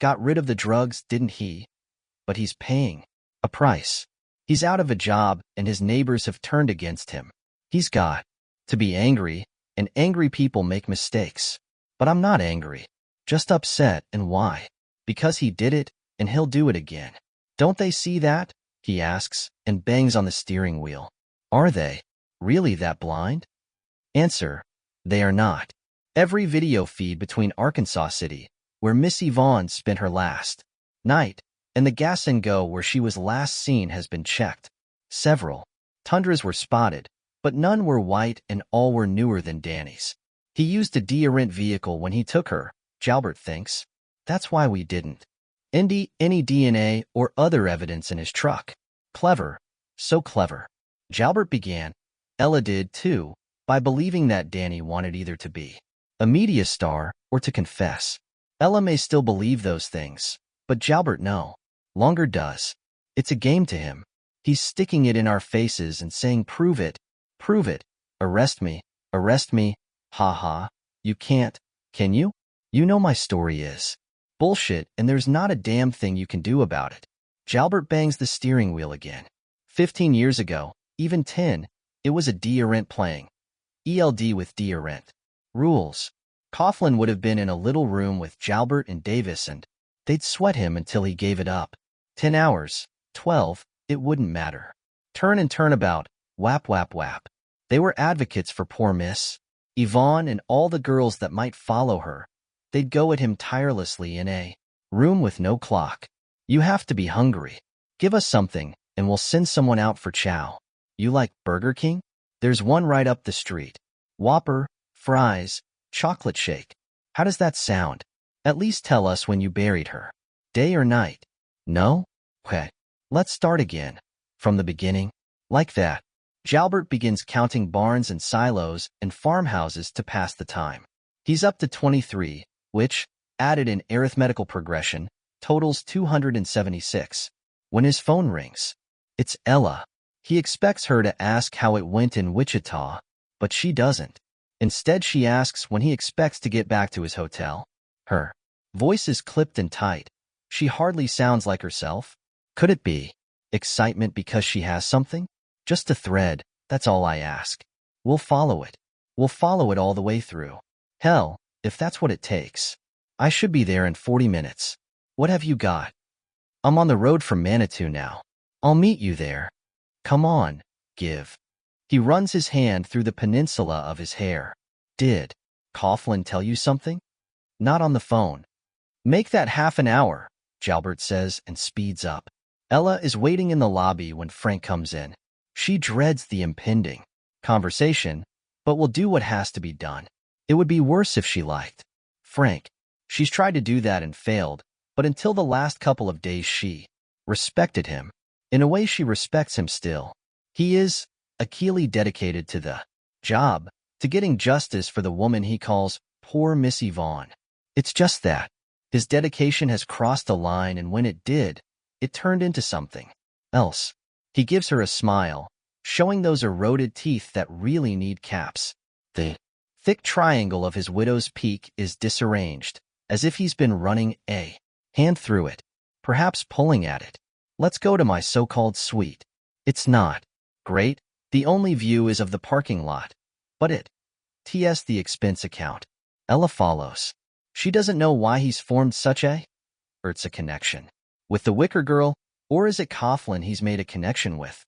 S1: Got rid of the drugs, didn't he? But he's paying a price. He's out of a job, and his neighbors have turned against him. He's got to be angry, and angry people make mistakes. But I'm not angry. Just upset, and why? Because he did it, and he'll do it again. Don't they see that? He asks, and bangs on the steering wheel. Are they really that blind? Answer, they are not. Every video feed between Arkansas City, where Miss Yvonne spent her last night, and the Gas and Go where she was last seen has been checked. Several Tundras were spotted, but none were white and all were newer than Danny's. He used a de-rent vehicle when he took her, Jalbert thinks. That's why we didn't find any DNA or other evidence in his truck. Clever. So clever. Jalbert began, Ella did too, by believing that Danny wanted either to be a media star or to confess. Ella may still believe those things, but Jalbert no longer does. It's a game to him. He's sticking it in our faces and saying, prove it, arrest me, ha ha. You can't, can you? You know my story is bullshit and there's not a damn thing you can do about it. Jalbert bangs the steering wheel again. 15 years ago, even 10, it was a de-rent playing. ELD with de-rent rules. Coughlin would have been in a little room with Jalbert and Davis and they'd sweat him until he gave it up. 10 hours, 12, it wouldn't matter. Turn and turn about, whap whap whap. They were advocates for poor Miss Yvonne and all the girls that might follow her. They'd go at him tirelessly in a room with no clock. You have to be hungry. Give us something, and we'll send someone out for chow. You like Burger King? There's one right up the street. Whopper, fries, chocolate shake. How does that sound? At least tell us when you buried her. Day or night? No? Okay. Let's start again. From the beginning? Like that. Jalbert begins counting barns and silos and farmhouses to pass the time. He's up to 23, which, added in arithmetical progression, totals 276. When his phone rings, it's Ella. He expects her to ask how it went in Wichita, but she doesn't. Instead, she asks when he expects to get back to his hotel. Her voice is clipped and tight. She hardly sounds like herself. Could it be excitement because she has something? Just a thread, that's all I ask. We'll follow it. We'll follow it all the way through. Hell, if that's what it takes. I should be there in 40 minutes. What have you got? I'm on the road from Manitou now. I'll meet you there. Come on, give. He runs his hand through the peninsula of his hair. Did Coughlin tell you something? Not on the phone. Make that half an hour, Jalbert says and speeds up. Ella is waiting in the lobby when Frank comes in. She dreads the impending conversation, but will do what has to be done. It would be worse if she liked Frank. She's tried to do that and failed, but until the last couple of days she respected him. In a way she respects him still. He is Achille dedicated to the job, to getting justice for the woman he calls poor Missy Vaughn. It's just that his dedication has crossed a line, and when it did, it turned into something else. He gives her a smile, showing those eroded teeth that really need caps. The thick triangle of his widow's peak is disarranged, as if he's been running a hand through it, perhaps pulling at it. Let's go to my so-called suite. It's not great. The only view is of the parking lot, but it's the expense account. Ella follows. She doesn't know why he's formed such a connection with the Wicker Girl, or is it Coughlin he's made a connection with?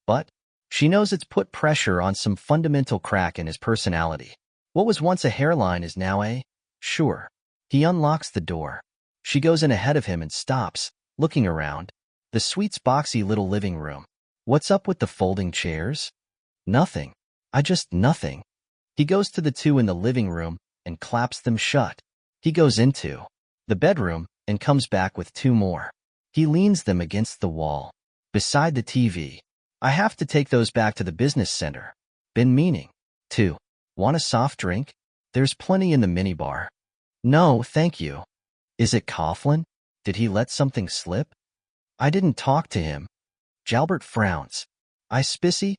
S1: But she knows it's put pressure on some fundamental crack in his personality. What was once a hairline is now a sure. He unlocks the door. She goes in ahead of him and stops, looking around. The suite's boxy little living room. What's up with the folding chairs? Nothing. Nothing. He goes to the two in the living room and claps them shut. He goes into the bedroom and comes back with two more. He leans them against the wall, beside the TV. I have to take those back to the business center. Been meaning to. Want a soft drink? There's plenty in the minibar. No, thank you. Is it Coughlin? Did he let something slip? I didn't talk to him. Jalbert frowns. I spissy?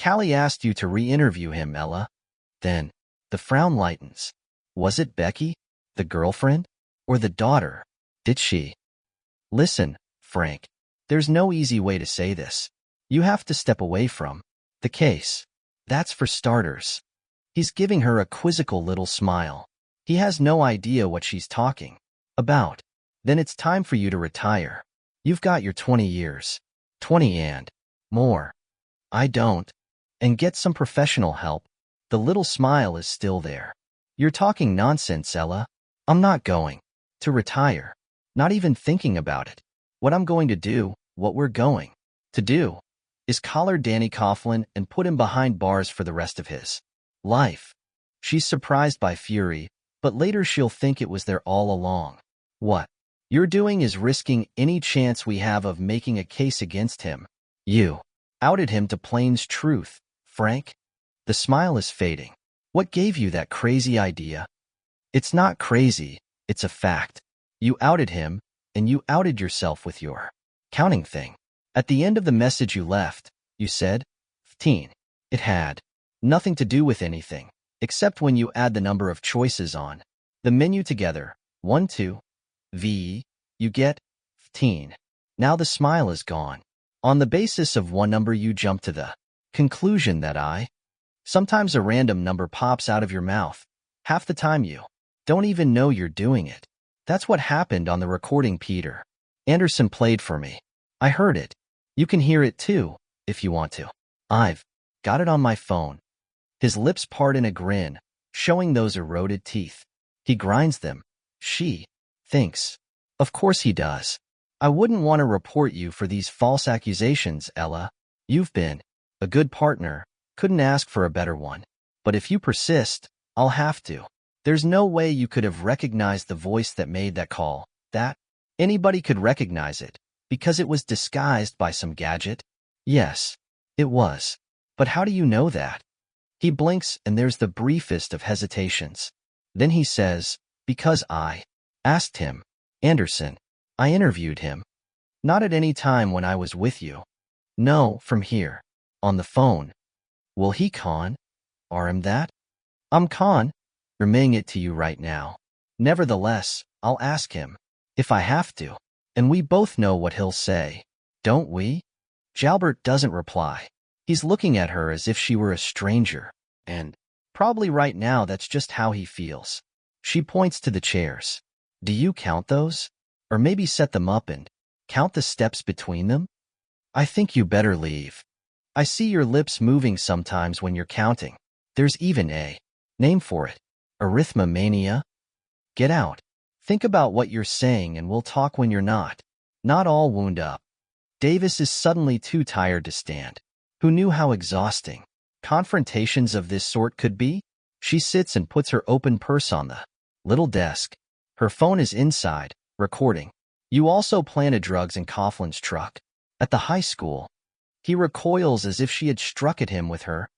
S1: Callie asked you to re-interview him, Ella. Then the frown lightens. Was it Becky, the girlfriend, or the daughter? Did she? Listen, Frank, there's no easy way to say this. You have to step away from the case. That's for starters. He's giving her a quizzical little smile. He has no idea what she's talking about. Then it's time for you to retire. You've got your 20 years. 20 and more. I don't. And get some professional help. The little smile is still there. You're talking nonsense, Ella. I'm not going to retire. Not even thinking about it. What I'm going to do, what we're going to do, is collar Danny Coughlin and put him behind bars for the rest of his life. She's surprised by fury, but later she'll think it was there all along. What you're doing is risking any chance we have of making a case against him. You outed him to Plain's truth, Frank. The smile is fading. What gave you that crazy idea? It's not crazy, it's a fact. You outed him, and you outed yourself with your counting thing. At the end of the message you left, you said 15. It had nothing to do with anything, except when you add the number of choices on the menu together, 1, 2, v, you get 15. Now the smile is gone. On the basis of one number you jump to the conclusion that sometimes a random number pops out of your mouth. Half the time you don't even know you're doing it. That's what happened on the recording Peter Anderson played for me. I heard it. You can hear it too, if you want to. I've got it on my phone. His lips part in a grin, showing those eroded teeth. He grinds them. She thinks. Of course he does. I wouldn't want to report you for these false accusations, Ella. You've been a good partner. Couldn't ask for a better one. But if you persist, I'll have to. There's no way you could have recognized the voice that made that call. That anybody could recognize it, because it was disguised by some gadget. Yes, it was. But how do you know that? He blinks and there's the briefest of hesitations. Then he says, because I asked him. Anderson. I interviewed him. Not at any time when I was with you. No, from here. On the phone. Will he con? RM that? I'm relaying it to you right now. Nevertheless, I'll ask him. If I have to. And we both know what he'll say. Don't we? Jalbert doesn't reply. He's looking at her as if she were a stranger. And Probably right now that's just how he feels. She points to the chairs. Do you count those? Or maybe set them up and count the steps between them? I think you better leave. I see your lips moving sometimes when you're counting. There's even a name for it. Arithmomania? Get out. Think about what you're saying and we'll talk when you're not. Not all wound up. Davis is suddenly too tired to stand. Who knew how exhausting confrontations of this sort could be? She sits and puts her open purse on the little desk. Her phone is inside, recording. You also planted drugs in Coughlin's truck. At the high school. He recoils as if she had struck at him with her.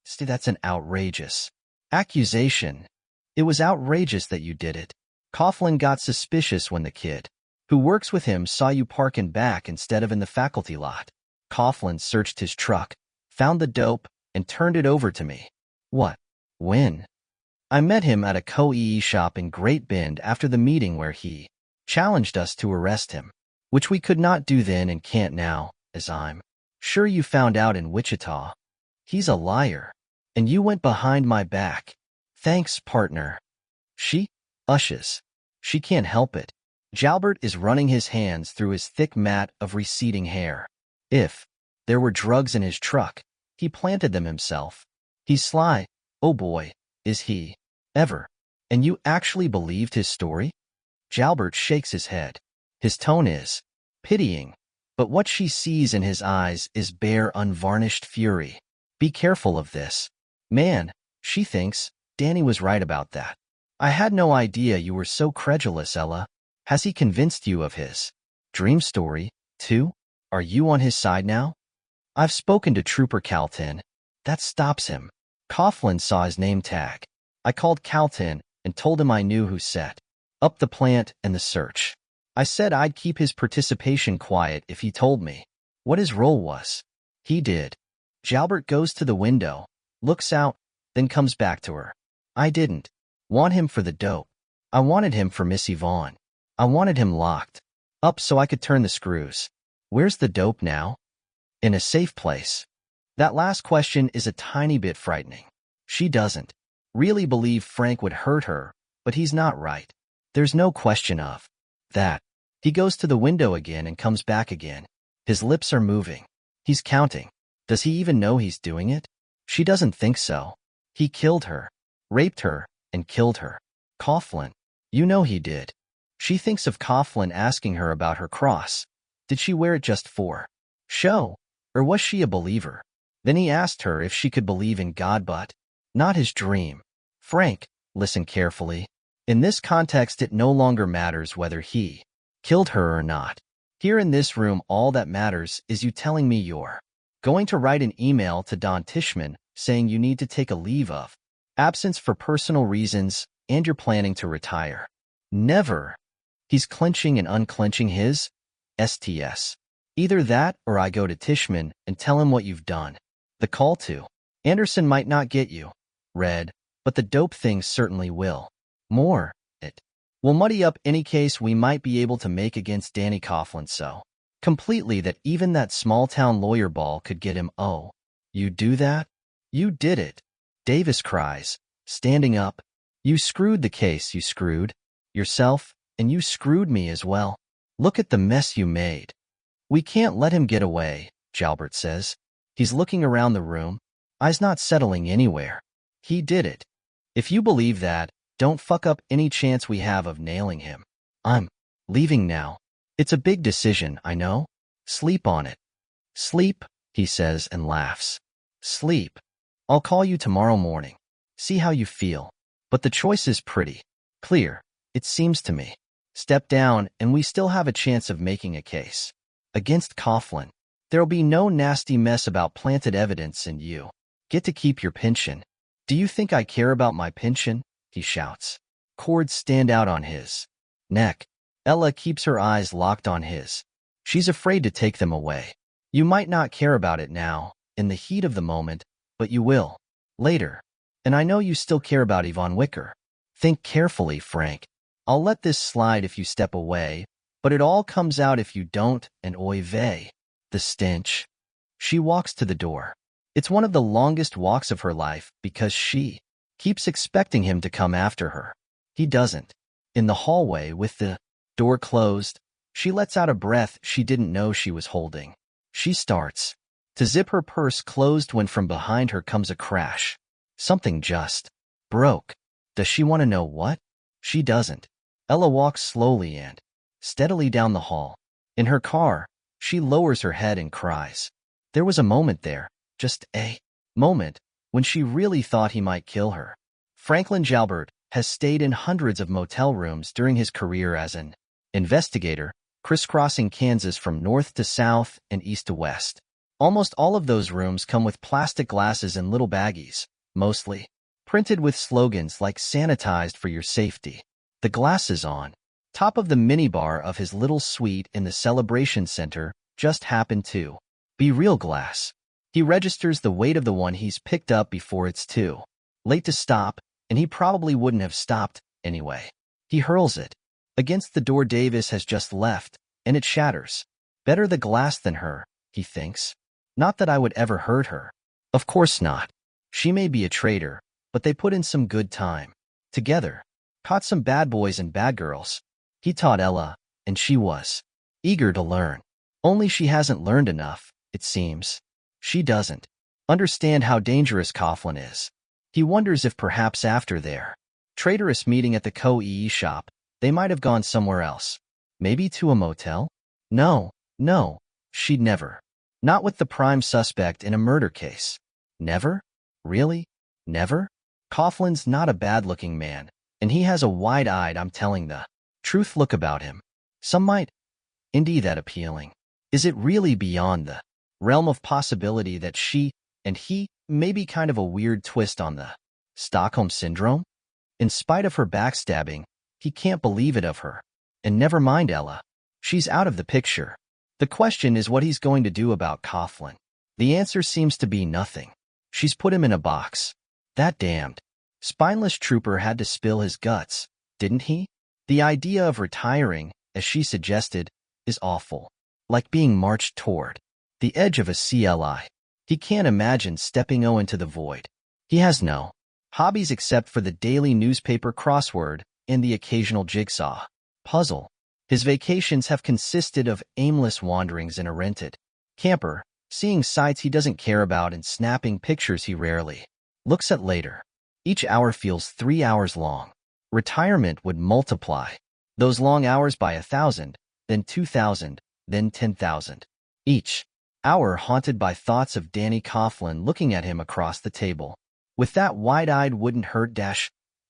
S1: See, that's an outrageous accusation. It was outrageous that you did it. Coughlin got suspicious when the kid who works with him saw you park in back instead of in the faculty lot. Coughlin searched his truck, found the dope, and turned it over to me. What? When? I met him at a co-EE shop in Great Bend after the meeting where he challenged us to arrest him, which we could not do then and can't now, as I'm sure you found out in Wichita. He's a liar. And you went behind my back. Thanks, partner. She ushes. She can't help it. Jalbert is running his hands through his thick mat of receding hair. If there were drugs in his truck, he planted them himself. He's sly. Oh boy, is he ever. And you actually believed his story? Jalbert shakes his head. His tone is pitying, but what she sees in his eyes is bare, unvarnished fury. Be careful of this. Man, she thinks, Danny was right about that. I had no idea you were so credulous, Ella. Has he convinced you of his dream story, too? Are you on his side now? I've spoken to Trooper Calton. That stops him. Coughlin saw his name tag. I called Calton and told him I knew who set up the plant and the search. I said I'd keep his participation quiet if he told me what his role was. He did. Jalbert goes to the window, looks out, then comes back to her. I didn't want him for the dope. I wanted him for Miss Yvonne. I wanted him locked up so I could turn the screws. Where's the dope now? In a safe place. That last question is a tiny bit frightening. She doesn't really believe Frank would hurt her, but he's not right. There's no question of that. He goes to the window again and comes back again. His lips are moving. He's counting. Does he even know he's doing it? She doesn't think so. He killed her, raped her, and killed her. Coughlin. You know he did. She thinks of Coughlin asking her about her cross. Did she wear it just for show? Or was she a believer? Then he asked her if she could believe in God but not his dream. Frank, listen carefully. In this context, it no longer matters whether he killed her or not. Here in this room, all that matters is you telling me you're going to write an email to Don Tishman saying you need to take a leave of absence for personal reasons and you're planning to retire. Never. He's clenching and unclenching his STS. Either that or I go to Tishman and tell him what you've done. The call to Anderson might not get you, Red, but the dope thing certainly will. More, it will muddy up any case we might be able to make against Danny Coughlin so completely that even that small-town lawyer ball could get him. Oh, you do that? You did it. Davis cries, standing up. You screwed the case, you screwed yourself, and you screwed me as well. Look at the mess you made. We can't let him get away, Jalbert says. He's looking around the room, eyes not settling anywhere. He did it. If you believe that, don't fuck up any chance we have of nailing him. I'm leaving now. It's a big decision, I know. Sleep on it. Sleep, he says and laughs. Sleep. I'll call you tomorrow morning. See how you feel. But the choice is pretty clear, it seems to me. Step down and we still have a chance of making a case against Coughlin. There'll be no nasty mess about planted evidence and you get to keep your pension. Do you think I care about my pension? He shouts. Cords stand out on his neck. Ella keeps her eyes locked on his. She's afraid to take them away. You might not care about it now, in the heat of the moment, but you will later. And I know you still care about Yvonne Wicker. Think carefully, Frank. I'll let this slide if you step away, but it all comes out if you don't, and oy vey. The stench. She walks to the door. It's one of the longest walks of her life because she Keeps expecting him to come after her. He doesn't. In the hallway, with the door closed, she lets out a breath she didn't know she was holding. She starts to zip her purse closed when from behind her comes a crash. Something just broke. Does she want to know what? She doesn't. Ella walks slowly and steadily down the hall. In her car, she lowers her head and cries. There was a moment there, just a moment, when she really thought he might kill her. Franklin Jalbert has stayed in hundreds of motel rooms during his career as an investigator, crisscrossing Kansas from north to south and east to west. Almost all of those rooms come with plastic glasses in little baggies, mostly printed with slogans like "sanitized for your safety." The glasses on top of the minibar of his little suite in the Celebration Center just happen to be real glass. He registers the weight of the one he's picked up before it's too late to stop, and he probably wouldn't have stopped anyway. He hurls it against the door Davis has just left, and it shatters. Better the glass than her, he thinks. Not that I would ever hurt her. Of course not. She may be a traitor, but they put in some good time together. Caught some bad boys and bad girls. He taught Ella, and she was eager to learn. Only she hasn't learned enough, it seems. She doesn't understand how dangerous Coughlin is. He wonders if perhaps after their traitorous meeting at the Co-EE shop, they might have gone somewhere else. Maybe to a motel? No, she'd never. Not with the prime suspect in a murder case. Never? Really? Never? Coughlin's not a bad-looking man, and he has a wide-eyed, I'm telling the truth look about him. Some might indeed that appealing. Is it really beyond the realm of possibility that she and he may be kind of a weird twist on the Stockholm Syndrome? In spite of her backstabbing, he can't believe it of her. And never mind Ella. She's out of the picture. The question is what he's going to do about Coughlin. The answer seems to be nothing. She's put him in a box. That damned spineless trooper had to spill his guts, didn't he? The idea of retiring, as she suggested, is awful. Like being marched toward the edge of a CLI. He can't imagine stepping into the void. He has no hobbies except for the daily newspaper crossword and the occasional jigsaw puzzle. His vacations have consisted of aimless wanderings in a rented camper, seeing sights he doesn't care about and snapping pictures he rarely looks at later. Each hour feels 3 hours long. Retirement would multiply those long hours by 1,000, then 2,000, then 10,000. Each hour haunted by thoughts of Danny Coughlin looking at him across the table, with that wide-eyed wouldn't hurt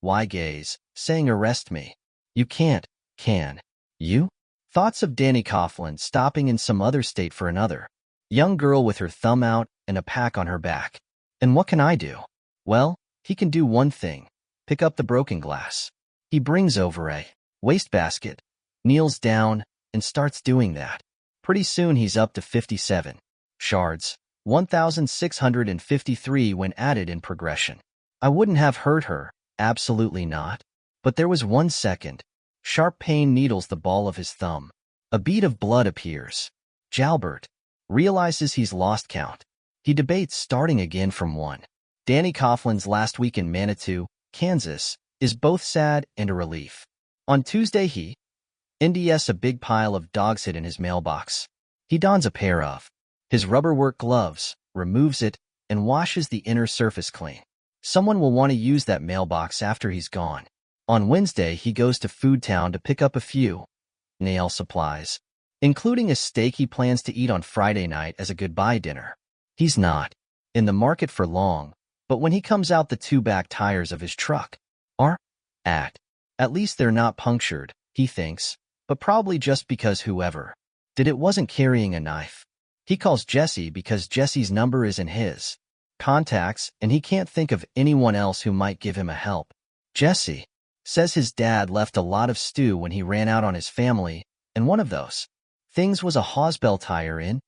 S1: why gaze, saying arrest me. You can't, can you? Thoughts of Danny Coughlin stopping in some other state for another young girl with her thumb out and a pack on her back. And what can I do? Well, he can do one thing, pick up the broken glass. He brings over a wastebasket, kneels down, and starts doing that. Pretty soon he's up to 57 shards, 1,653 when added in progression. I wouldn't have hurt her, absolutely not. But there was 1 second. Sharp pain needles the ball of his thumb. A bead of blood appears. Jalbert realizes he's lost count. He debates starting again from 1. Danny Coughlin's last week in Manitou, Kansas, is both sad and a relief. On Tuesday he NDS a big pile of dog shit in his mailbox. He dons a pair of his rubberwork gloves, removes it, and washes the inner surface clean. Someone will want to use that mailbox after he's gone. On Wednesday, he goes to Food Town to pick up a few nail supplies, including a steak he plans to eat on Friday night as a goodbye dinner. He's not in the market for long, but when he comes out the 2 back tires of his truck are at least they're not punctured, he thinks, but probably just because whoever did it wasn't carrying a knife. He calls Jesse because Jesse's number is in his contacts, and he can't think of anyone else who might give him a help. Jesse says his dad left a lot of stew when he ran out on his family, and one of those things was a Hosbell tire in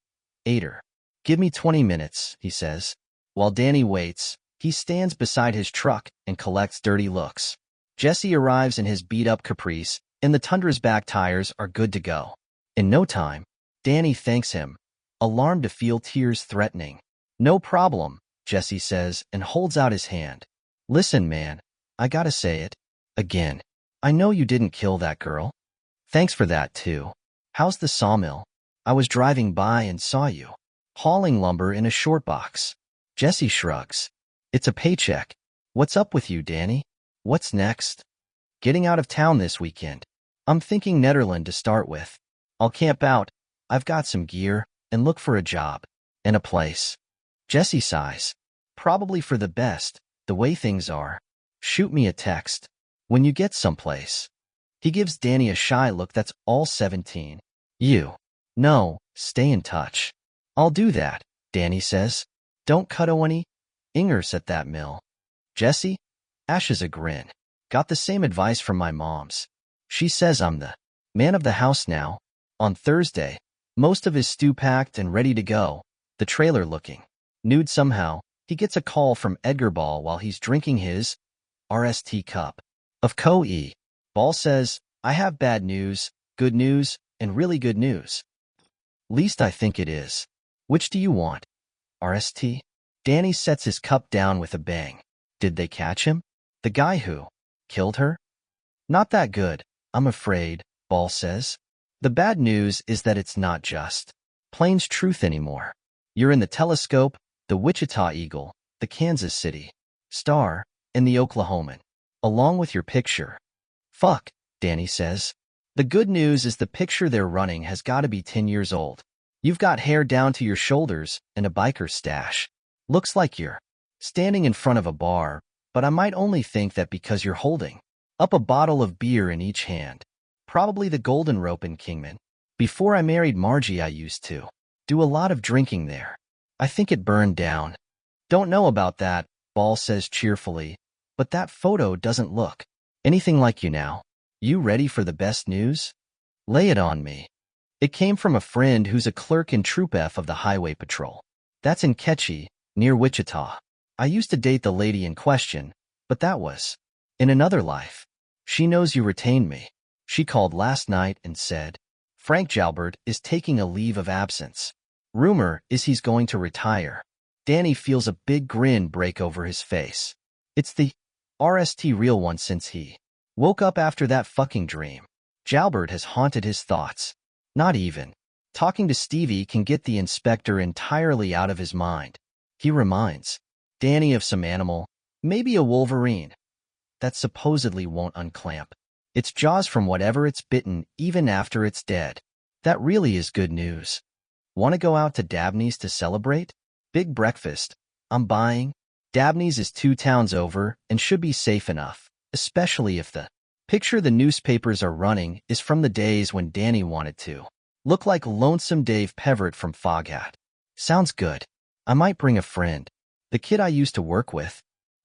S1: Ader. Give me 20 minutes, he says. While Danny waits, he stands beside his truck and collects dirty looks. Jesse arrives in his beat-up Caprice, and the Tundra's back tires are good to go. In no time, Danny thanks him, alarmed to feel tears threatening. No problem, Jesse says and holds out his hand. Listen, man, I gotta say it. Again. I know you didn't kill that girl. Thanks for that, too. How's the sawmill? I was driving by and saw you. Hauling lumber in a short box. Jesse shrugs. It's a paycheck. What's up with you, Danny? What's next? Getting out of town this weekend. I'm thinking Netherlands to start with. I'll camp out. I've got some gear and look for a job. And a place. Jesse sighs. Probably for the best, the way things are. Shoot me a text. When you get someplace. He gives Danny a shy look that's all 17. You. No, stay in touch. I'll do that, Danny says. Don't cut any ingers at that mill. Jesse? Ashes a grin. Got the same advice from my mom's. She says I'm the man of the house now. On Thursday, most of his stew packed and ready to go, the trailer looking nude somehow, he gets a call from Edgar Ball while he's drinking his RST cup of Ko-e. Ball says, I have bad news, good news, and really good news. Least I think it is. Which do you want? RST? Danny sets his cup down with a bang. Did they catch him? The guy who killed her? Not that good, I'm afraid, Ball says. The bad news is that it's not just Plains truth anymore. You're in the Telescope, the Wichita Eagle, the Kansas City Star, and the Oklahoman, along with your picture. Fuck, Danny says. The good news is the picture they're running has got to be 10 years old. You've got hair down to your shoulders and a biker stash. Looks like you're standing in front of a bar, but I might only think that because you're holding up a bottle of beer in each hand. Probably the Golden Rope in Kingman. Before I married Margie, I used to do a lot of drinking there. I think it burned down. Don't know about that, Ball says cheerfully, but that photo doesn't look anything like you now. You ready for the best news? Lay it on me. It came from a friend who's a clerk in Troop F of the Highway Patrol. That's in Ketchie, near Wichita. I used to date the lady in question, but that was in another life. She knows you retained me. She called last night and said, Frank Jalbert is taking a leave of absence. Rumor is he's going to retire. Danny feels a big grin break over his face. It's the RST real one since he woke up after that fucking dream. Jalbert has haunted his thoughts. Not even talking to Stevie can get the inspector entirely out of his mind. He reminds Danny of some animal, maybe a wolverine, that supposedly won't unclamp its jaws from whatever it's bitten even after it's dead. That really is good news. Want to go out to Dabney's to celebrate? Big breakfast. I'm buying. Dabney's is 2 towns over and should be safe enough, especially if the picture the newspapers are running is from the days when Danny wanted to look like Lonesome Dave Peverett from Foghat. Sounds good. I might bring a friend, the kid I used to work with.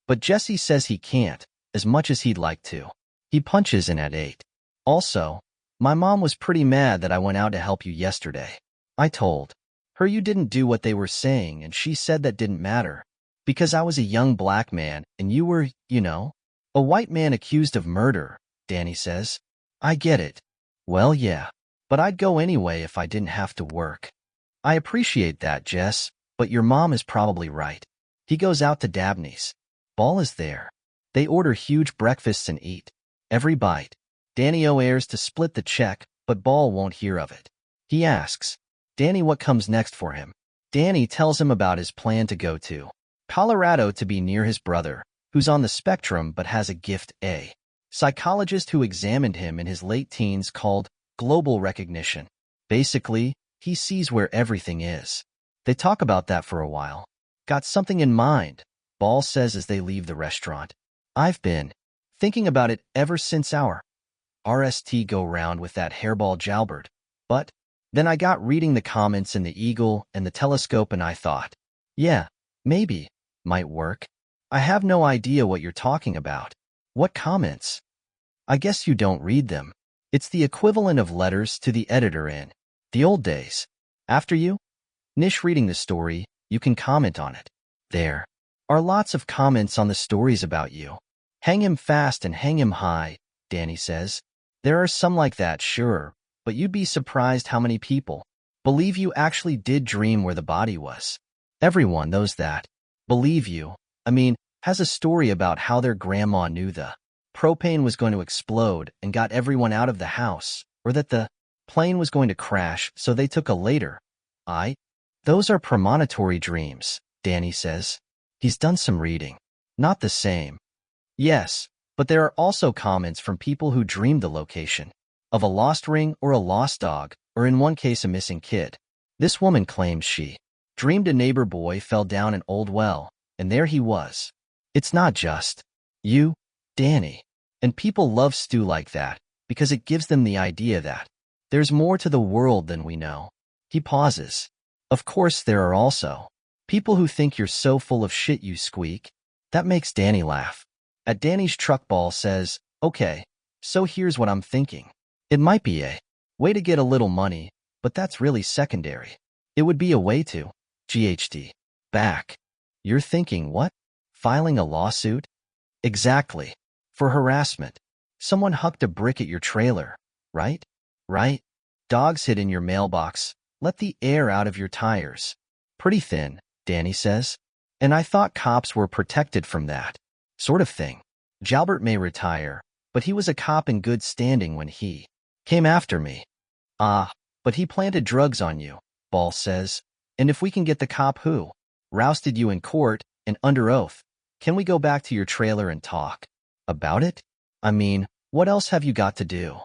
S1: But Jesse says he can't, as much as he'd like to. He punches in at 8. Also, my mom was pretty mad that I went out to help you yesterday. I told her you didn't do what they were saying, and she said that didn't matter, because I was a young black man and you were, a white man accused of murder, Danny says. I get it. Well, yeah, but I'd go anyway if I didn't have to work. I appreciate that, Jess, but your mom is probably right. He goes out to Dabney's. Ball is there. They order huge breakfasts and eat every bite. Danny airs to split the check, but Ball won't hear of it. He asks Danny what comes next for him. Danny tells him about his plan to go to Colorado to be near his brother, who's on the spectrum but has a gift. A psychologist who examined him in his late teens called global recognition. Basically, he sees where everything is. They talk about that for a while. Got something in mind, Ball says as they leave the restaurant. I've been thinking about it ever since our RST go-round with that hairball Jalbert. But then I got reading the comments in the Eagle and the Telescope and I thought, yeah, maybe, might work. I have no idea what you're talking about. What comments? I guess you don't read them. It's the equivalent of letters to the editor in the old days. After you finish reading the story, you can comment on it. There are lots of comments on the stories about you. Hang him fast and hang him high, Danny says. There are some like that, sure, but you'd be surprised how many people believe you actually did dream where the body was. Everyone knows that. Believe you. I mean, has a story about how their grandma knew the propane was going to explode and got everyone out of the house, or that the plane was going to crash, so they took a later. Those are premonitory dreams, Danny says. He's done some reading. Not the same. Yes, but there are also comments from people who dreamed the location of a lost ring or a lost dog, or in one case a missing kid. This woman claims she dreamed a neighbor boy fell down an old well, and there he was. It's not just you, Danny. And people love Stu like that, because it gives them the idea that there's more to the world than we know. He pauses. Of course there are also people who think you're so full of shit you squeak. That makes Danny laugh. At Danny's truck, Ball says, okay, so here's what I'm thinking. It might be a way to get a little money, but that's really secondary. It would be a way to back. You're thinking what? Filing a lawsuit? Exactly. For harassment. Someone hucked a brick at your trailer, right? Right? Dogs hid in your mailbox. Let the air out of your tires. Pretty thin, Danny says. And I thought cops were protected from that sort of thing. Jalbert may retire, but he was a cop in good standing when he came after me. But he planted drugs on you, Ball says. And if we can get the cop who rousted you in court and under oath, can we go back to your trailer and talk about it? I mean, what else have you got to do?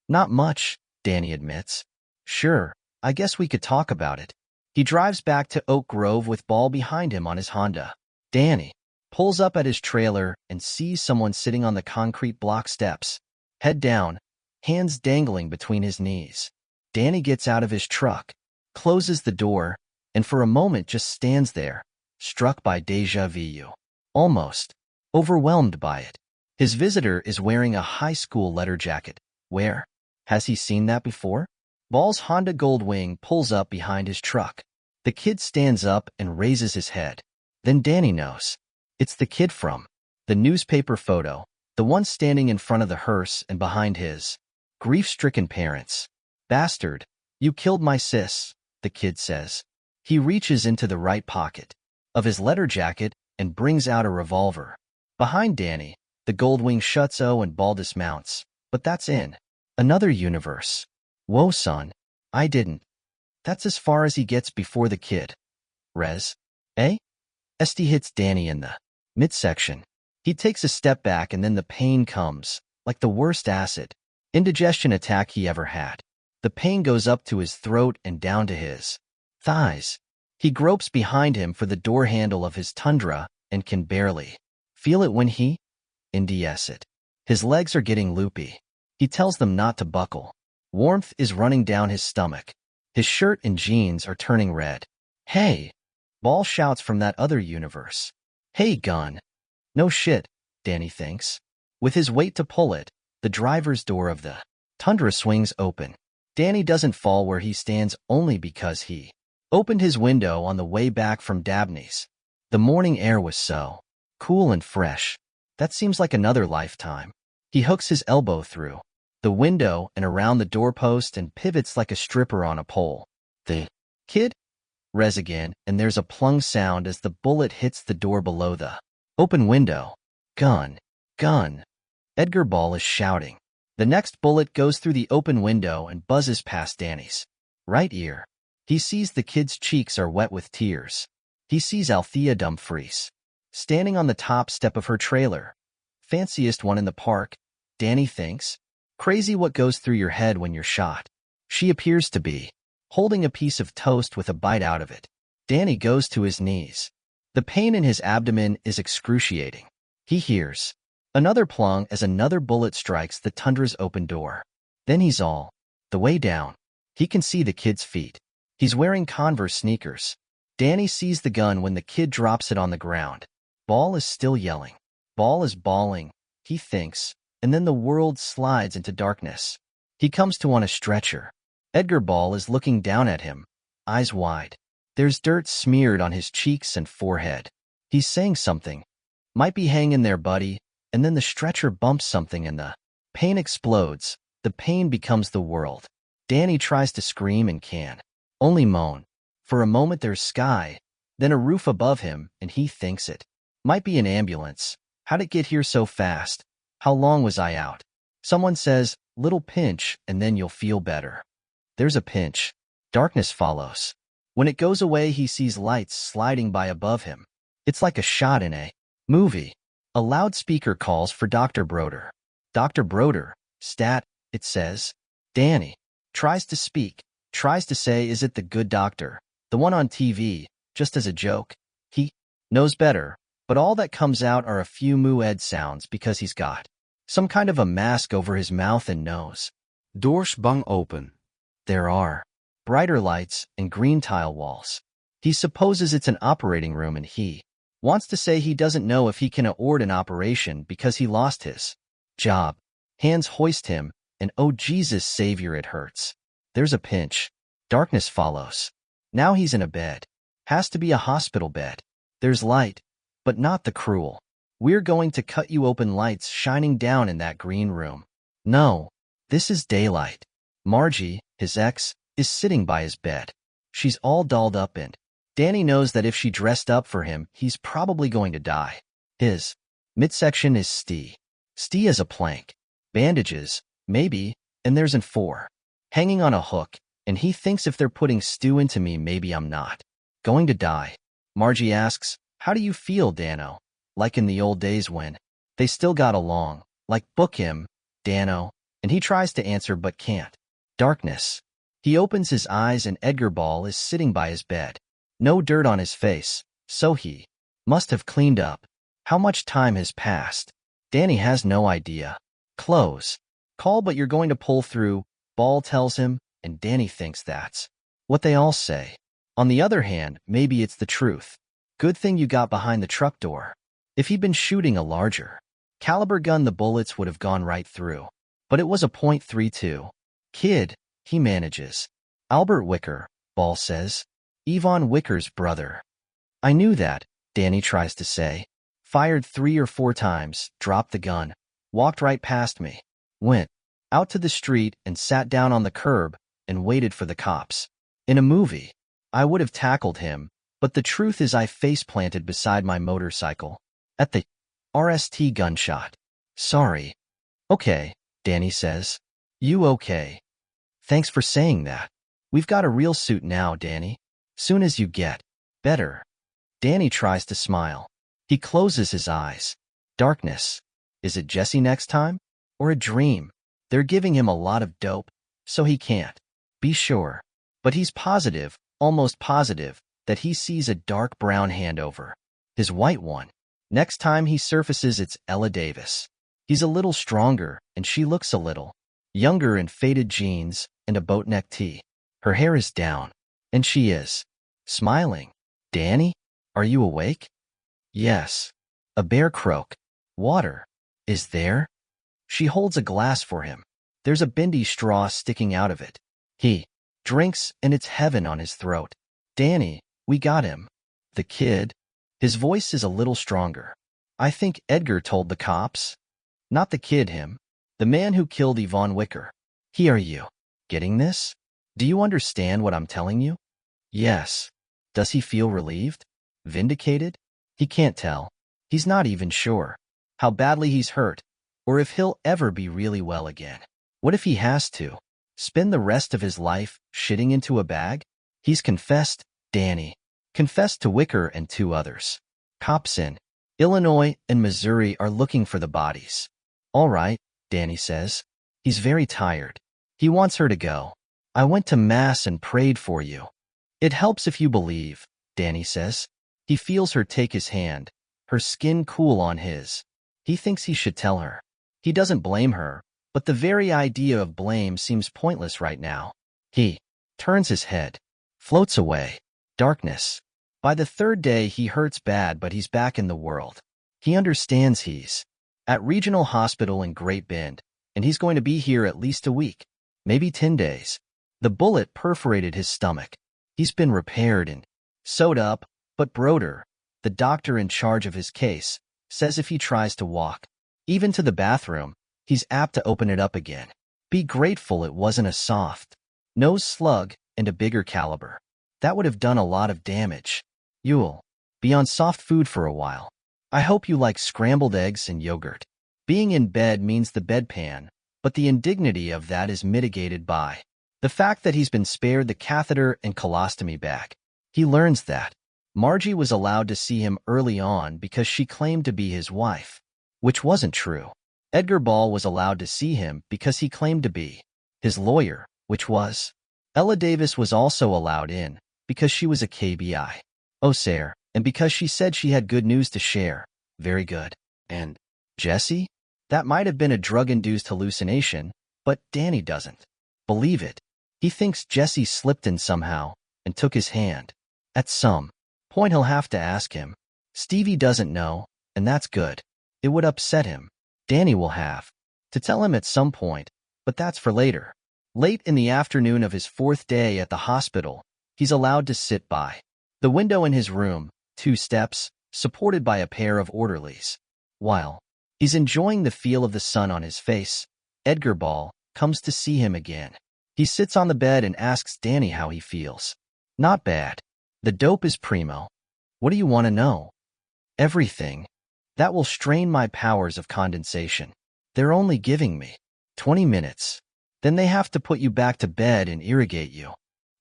S1: Not much, Danny admits. Sure, I guess we could talk about it. He drives back to Oak Grove with Ball behind him on his Honda. Danny pulls up at his trailer and sees someone sitting on the concrete block steps, head down, hands dangling between his knees. Danny gets out of his truck, closes the door, and for a moment just stands there, struck by déjà vu, almost overwhelmed by it. His visitor is wearing a high school letter jacket. Where has he seen that before? Ball's Honda Goldwing pulls up behind his truck. The kid stands up and raises his head. Then Danny knows. It's the kid from the newspaper photo, the one standing in front of the hearse and behind his grief-stricken parents. Bastard, you killed my sis, the kid says. He reaches into the right pocket of his letter jacket and brings out a revolver. Behind Danny, the Goldwing shuts and Ball dismounts. But that's in another universe. Whoa, son. I didn't. That's as far as he gets before the kid. St hits Danny in the midsection. He takes a step back and then the pain comes, like the worst acid indigestion attack he ever had. The pain goes up to his throat and down to his thighs. He gropes behind him for the door handle of his Tundra and can barely feel it when he NDS it. His legs are getting loopy. He tells them not to buckle. Warmth is running down his stomach. His shirt and jeans are turning red. Hey! Ball shouts from that other universe. Hey, gun. No shit, Danny thinks. With his weight to pull it, the driver's door of the Tundra swings open. Danny doesn't fall where he stands only because he opened his window on the way back from Dabney's. The morning air was so cool and fresh. That seems like another lifetime. He hooks his elbow through the window and around the doorpost and pivots like a stripper on a pole. The kid res again, and there's a plung sound as the bullet hits the door below the open window. Gun! Gun! Edgar Ball is shouting. The next bullet goes through the open window and buzzes past Danny's right ear. He sees the kid's cheeks are wet with tears. He sees Althea Dumfries standing on the top step of her trailer. Fanciest one in the park, Danny thinks. Crazy what goes through your head when you're shot. She appears to be holding a piece of toast with a bite out of it. Danny goes to his knees. The pain in his abdomen is excruciating. He hears another plung as another bullet strikes the Tundra's open door. Then he's all the way down. He can see the kid's feet. He's wearing Converse sneakers. Danny sees the gun when the kid drops it on the ground. Ball is still yelling. Ball is bawling, he thinks, and then the world slides into darkness. He comes to on a stretcher. Edgar Ball is looking down at him, eyes wide. There's dirt smeared on his cheeks and forehead. He's saying something. Might be hanging there, buddy, and then the stretcher bumps something and the pain explodes. The pain becomes the world. Danny tries to scream and can only moan. For a moment there's sky, then a roof above him, and he thinks it Might be an ambulance. How'd it get here so fast? How long was I out? Someone says, little pinch, and then you'll feel better. There's a pinch. Darkness follows. When it goes away, he sees lights sliding by above him. It's like a shot in a movie. A loudspeaker calls for Dr. Broder. Dr. Broder, stat, it says. Danny tries to speak, tries to say, is it the good doctor, the one on TV, just as a joke? He knows better, but all that comes out are a few moo-ed sounds because he's got some kind of a mask over his mouth and nose.
S2: Doors bang open.
S1: There are brighter lights and green tile walls. He supposes it's an operating room and he wants to say he doesn't know if he can afford an operation because he lost his job. Hands hoist him, and oh Jesus Savior, it hurts. There's a pinch. Darkness follows. Now he's in a bed. Has to be a hospital bed. There's light, but not the cruel. We're going to cut you open lights shining down in that green room. No, this is daylight. Margie, his ex, is sitting by his bed. She's all dolled up and Danny knows that if she dressed up for him, he's probably going to die. His midsection is Stee. Stee is a plank. Bandages, maybe, and there's an 4. Hanging on a hook, and he thinks if they're putting stew into me, maybe I'm not going to die. Margie asks, how do you feel, Dano? Like in the old days when they still got along, like book him, Dano, and he tries to answer but can't. Darkness. He opens his eyes and Edgar Ball is sitting by his bed. No dirt on his face, so he must have cleaned up. How much time has passed? Danny has no idea. Close. Call, but you're going to pull through, Ball tells him, and Danny thinks that's what they all say. On the other hand, maybe it's the truth. Good thing you got behind the truck door. If he'd been shooting a larger caliber gun, the bullets would have gone right through. But it was a .32. Kid, he manages. Albert Wicker, Ball says. Yvonne Wicker's brother. I knew that, Danny tries to say. Fired 3 or 4 times, dropped the gun, walked right past me, went out to the street and sat down on the curb and waited for the cops. In a movie, I would have tackled him, but the truth is I face-planted beside my motorcycle at the RST gunshot. Sorry. Okay, Danny says. You okay? Thanks for saying that. We've got a real suit now, Danny. Soon as you get better. Danny tries to smile. He closes his eyes. Darkness. Is it Jesse next time? Or a dream? They're giving him a lot of dope, so he can't be sure. But he's positive, almost positive, that he sees a dark brown hand over his white one. Next time he surfaces, it's Ella Davis. He's a little stronger, and she looks a little younger in faded jeans and a boat-neck tee. Her hair is down, and she is smiling. Danny, are you awake? Yes. A bear croak. Water. Is there? She holds a glass for him. There's a bendy straw sticking out of it. He drinks, and it's heaven on his throat. Danny, we got him. The kid. His voice is a little stronger. I think Edgar told the cops. Not the kid, him. The man who killed Yvonne Wicker. He, are you getting this? Do you understand what I'm telling you? Yes. Does he feel relieved? Vindicated? He can't tell. He's not even sure how badly he's hurt, or if he'll ever be really well again. What if he has to spend the rest of his life shitting into a bag? He's confessed, Danny. Confessed to Wicker and 2 others. Cops in Illinois and Missouri are looking for the bodies. All right, Danny says. He's very tired. He wants her to go. I went to Mass and prayed for you. It helps if you believe, Danny says. He feels her take his hand, her skin cool on his. He thinks he should tell her. He doesn't blame her, but the very idea of blame seems pointless right now. He turns his head, floats away. Darkness. By the 3rd day, he hurts bad, but he's back in the world. He understands he's at Regional Hospital in Great Bend, and he's going to be here at least a week, maybe 10 days. The bullet perforated his stomach. He's been repaired and sewed up, but Broder, the doctor in charge of his case, says if he tries to walk, even to the bathroom, he's apt to open it up again. Be grateful it wasn't a soft nose slug and a bigger caliber. That would have done a lot of damage. You'll be on soft food for a while. I hope you like scrambled eggs and yogurt. Being in bed means the bedpan, but the indignity of that is mitigated by the fact that he's been spared the catheter and colostomy bag. He learns that Margie was allowed to see him early on because she claimed to be his wife, which wasn't true. Edgar Ball was allowed to see him because he claimed to be his lawyer, which was. Ella Davis was also allowed in because she was a KBI. Oh, Sarah, and because she said she had good news to share. Very good. And Jesse? That might have been a drug-induced hallucination, but Danny doesn't believe it. He thinks Jesse slipped in somehow and took his hand. At some point he'll have to ask him. Stevie doesn't know, and that's good. It would upset him. Danny will have to tell him at some point, but that's for later. Late in the afternoon of his 4th day at the hospital, he's allowed to sit by the window in his room, 2 steps, supported by a pair of orderlies. While he's enjoying the feel of the sun on his face, Edgar Ball comes to see him again. He sits on the bed and asks Danny how he feels. Not bad. The dope is primo. What do you want to know? Everything. That will strain my powers of condensation. They're only giving me 20 minutes. Then they have to put you back to bed and irrigate you.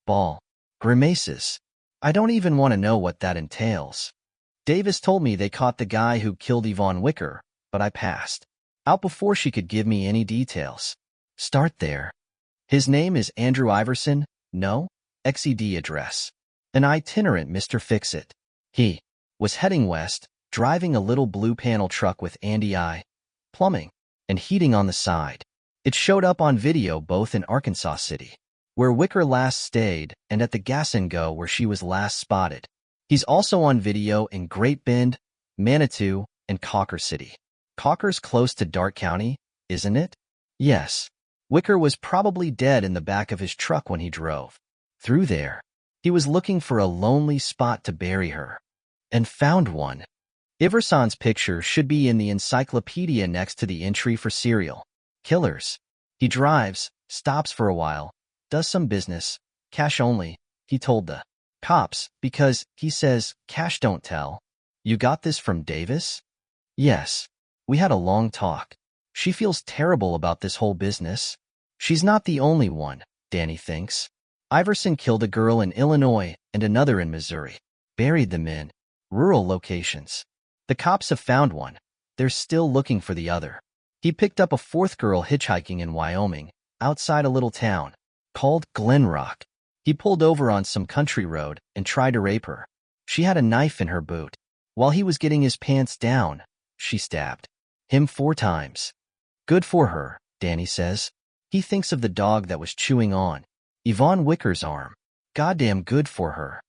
S1: Ball grimaces. I don't even want to know what that entails. Davis told me they caught the guy who killed Yvonne Wicker, but I passed out before she could give me any details. Start there. His name is Andrew Iverson, no? XED address. An itinerant Mr. Fix-It. He was heading west, driving a little blue panel truck with Andy I. Plumbing and heating on the side. It showed up on video both in Arkansas City, where Wicker last stayed, and at the Gas and Go where she was last spotted. He's also on video in Great Bend, Manitou, and Cocker City. Cocker's close to Darke County, isn't it? Yes. Wicker was probably dead in the back of his truck when he drove through there. He was looking for a lonely spot to bury her, and found one. Iverson's picture should be in the encyclopedia next to the entry for serial killers. He drives, stops for a while, does some business, cash only, he told the cops, because, he says, cash don't tell. You got this from Davis? Yes. We had a long talk. She feels terrible about this whole business. She's not the only one, Danny thinks. Iverson killed a girl in Illinois and another in Missouri. Buried them in rural locations. The cops have found one. They're still looking for the other. He picked up a 4th girl hitchhiking in Wyoming, outside a little town called Glen Rock. He pulled over on some country road and tried to rape her. She had a knife in her boot. While he was getting his pants down, she stabbed him 4 times. Good for her, Danny says. He thinks of the dog that was chewing on Yvonne Wicker's arm. Goddamn good for her.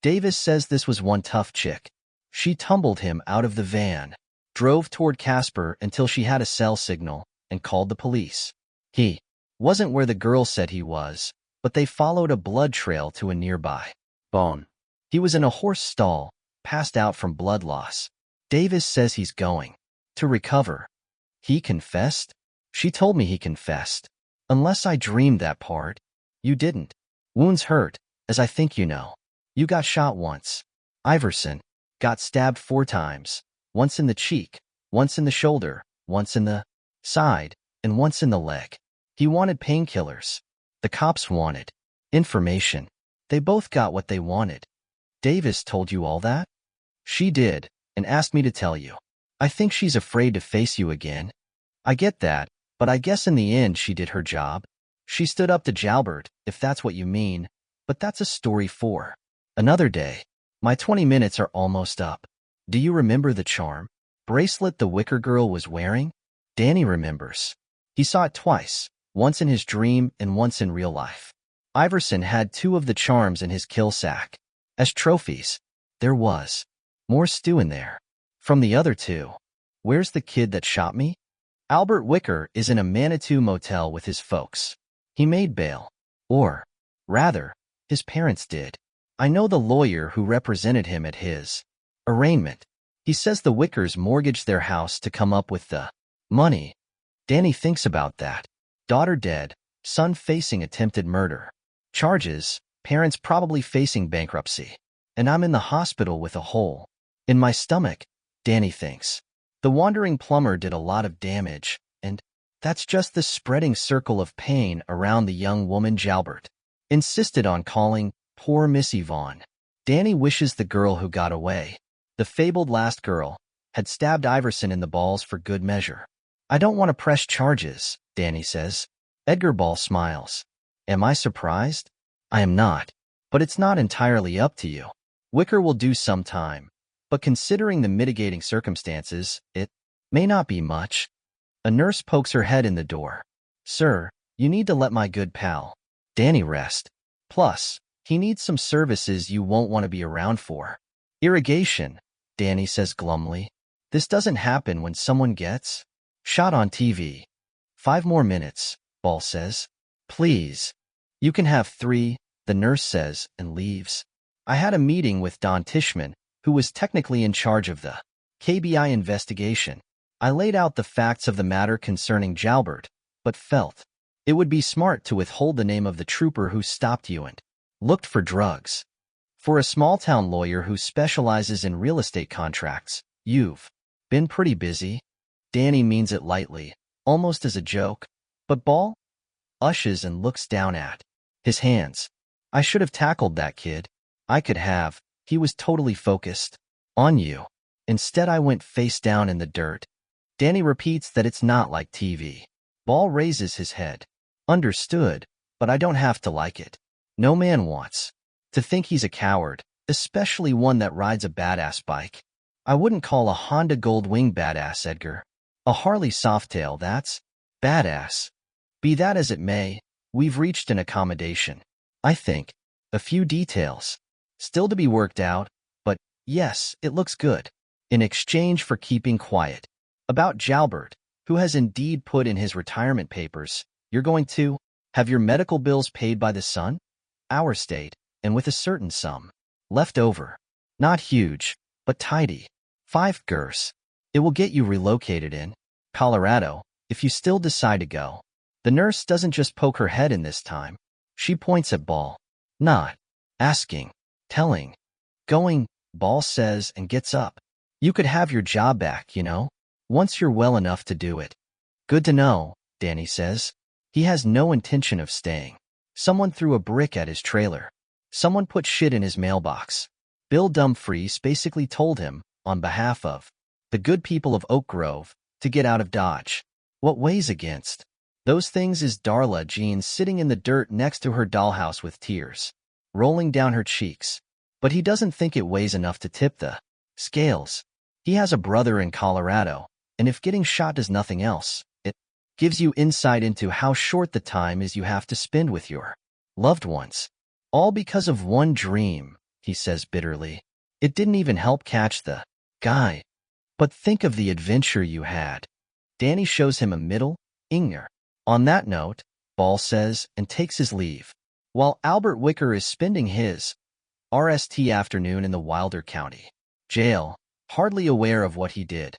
S1: Davis says this was one tough chick. She tumbled him out of the van, drove toward Casper until she had a cell signal, and called the police. He wasn't where the girl said he was, but they followed a blood trail to a nearby barn. He was in a horse stall, passed out from blood loss. Davis says he's going to recover. He confessed? She told me he confessed. Unless I dreamed that part. You didn't. Wounds hurt, as I think you know. You got shot once. Iverson got stabbed 4 times. Once in the cheek, once in the shoulder, once in the side, and once in the leg. He wanted painkillers. The cops wanted information. They both got what they wanted. Davis told you all that? She did, and asked me to tell you. I think she's afraid to face you again. I get that, but I guess in the end she did her job. She stood up to Jalbert, if that's what you mean, but that's a story for another day. My 20 minutes are almost up. Do you remember the charm bracelet the Wicker girl was wearing? Danny remembers. He saw it twice, once in his dream and once in real life. Iverson had 2 of the charms in his kill sack. As trophies. There was more stew in there. From the other 2. Where's the kid that shot me? Albert Wicker is in a Manitou motel with his folks. He made bail. Or, rather, his parents did. I know the lawyer who represented him at his arraignment. He says the Wickers mortgaged their house to come up with the money. Danny thinks about that. Daughter dead, son facing attempted murder. Charges, parents probably facing bankruptcy. And I'm in the hospital with a hole in my stomach. Danny thinks. The wandering plumber did a lot of damage, and that's just the spreading circle of pain around the young woman Jalbert insisted on calling poor Miss Yvonne. Danny wishes the girl who got away, the fabled last girl, had stabbed Iverson in the balls for good measure. I don't want to press charges, Danny says. Edgar Ball smiles. Am I surprised? I am not. But it's not entirely up to you. Wicker will do some time, but considering the mitigating circumstances, it may not be much. A nurse pokes her head in the door. Sir, you need to let my good pal, Danny, rest. Plus, he needs some services you won't want to be around for. Irrigation, Danny says glumly. This doesn't happen when someone gets shot on TV. 5 more minutes, Ball says. Please. You can have 3, the nurse says, and leaves. I had a meeting with Don Tishman, who was technically in charge of the KBI investigation. I laid out the facts of the matter concerning Jalbert, but felt it would be smart to withhold the name of the trooper who stopped you and looked for drugs. For a small-town lawyer who specializes in real estate contracts, you've been pretty busy. Danny means it lightly, almost as a joke, but Ball ushes and looks down at his hands. I should have tackled that kid. I could have. He was totally focused on you. Instead, I went face down in the dirt. Danny repeats that it's not like TV. Ball raises his head. Understood, but I don't have to like it. No man wants to think he's a coward, especially one that rides a badass bike. I wouldn't call a Honda Goldwing badass, Edgar. A Harley Softail, that's badass. Be that as it may, we've reached an accommodation. I think. A few details still to be worked out, but yes, it looks good. In exchange for keeping quiet about Jalbert, who has indeed put in his retirement papers, you're going to have your medical bills paid by the son, our state, and with a certain sum left over. Not huge, but tidy. 5 gers. It will get you relocated in Colorado if you still decide to go. The nurse doesn't just poke her head in this time. She points at Ball. Not asking, telling. Going, Ball says and gets up. You could have your job back, you know, once you're well enough to do it. Good to know, Danny says. He has no intention of staying. Someone threw a brick at his trailer. Someone put shit in his mailbox. Bill Dumfries basically told him, on behalf of the good people of Oak Grove, to get out of Dodge. What weighs against those things is Darla Jean sitting in the dirt next to her dollhouse with tears rolling down her cheeks. But he doesn't think it weighs enough to tip the scales. He has a brother in Colorado, and if getting shot does nothing else, it gives you insight into how short the time is you have to spend with your loved ones. All because of one dream, he says bitterly. It didn't even help catch the guy. But think of the adventure you had. Danny shows him a middle finger. On that note, Ball says and takes his leave, while Albert Wicker is spending his RST afternoon in the Wilder County jail, hardly aware of what he did.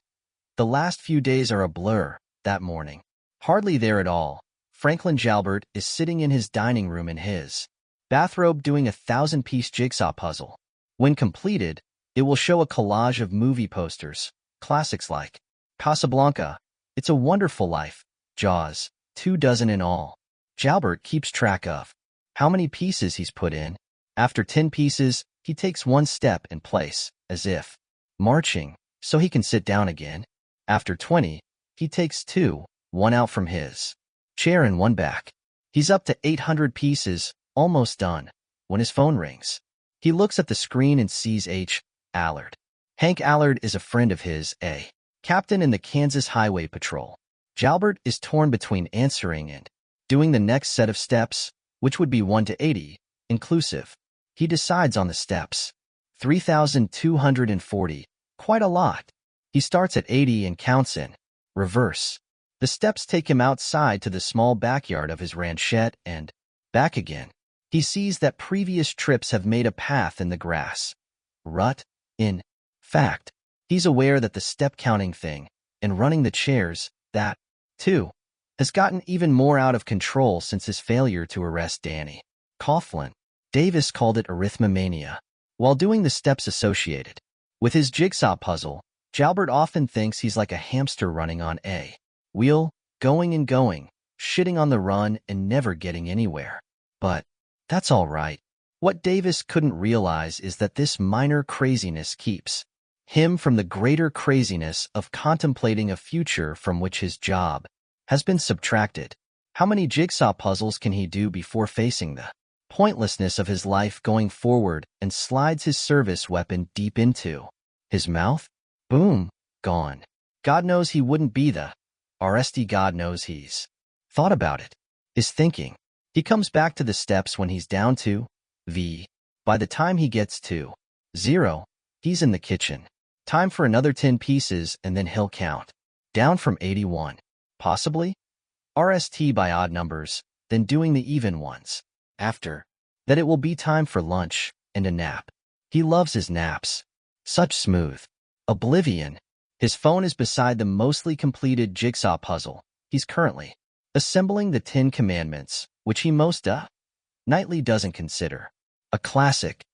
S1: The last few days are a blur. That morning, hardly there at all, Franklin Jalbert is sitting in his dining room in his bathrobe doing a 1,000-piece jigsaw puzzle. When completed, it will show a collage of movie posters, classics like Casablanca, It's a Wonderful Life, Jaws, 24 in all. Jalbert keeps track of how many pieces he's put in. After 10 pieces, he takes one step in place, as if marching, so he can sit down again. After 20, he takes 2, one out from his chair and one back. He's up to 800 pieces, almost done, when his phone rings. He looks at the screen and sees H. Allard. Hank Allard is a friend of his, a captain in the Kansas Highway Patrol. Jalbert is torn between answering and doing the next set of steps, which would be 1 to 80, inclusive. He decides on the steps. 3,240, quite a lot. He starts at 80 and counts in reverse. The steps take him outside to the small backyard of his ranchette and back again. He sees that previous trips have made a path in the grass. Rut. In fact, he's aware that the step-counting thing and running the chairs, that, too, has gotten even more out of control since his failure to arrest Danny. Coughlin. Davis called it arithmomania. While doing the steps associated with his jigsaw puzzle, Jalbert often thinks he's like a hamster running on a wheel, going and going, shitting on the run and never getting anywhere. But that's all right. What Davis couldn't realize is that this minor craziness keeps him from the greater craziness of contemplating a future from which his job has been subtracted. How many jigsaw puzzles can he do before facing the pointlessness of his life going forward and slides his service weapon deep into his mouth? Boom, gone. God knows he wouldn't be the RST. God knows he's thought about it, is thinking. He comes back to the steps when he's down to V. By the time he gets to 0, he's in the kitchen. Time for another 10 pieces and then he'll count down from 81. Possibly RST by odd numbers, then doing the even ones. After that it will be time for lunch and a nap. He loves his naps. Such smooth oblivion. His phone is beside the mostly completed jigsaw puzzle. He's currently assembling the 10 Commandments, which he most nightly doesn't consider a classic.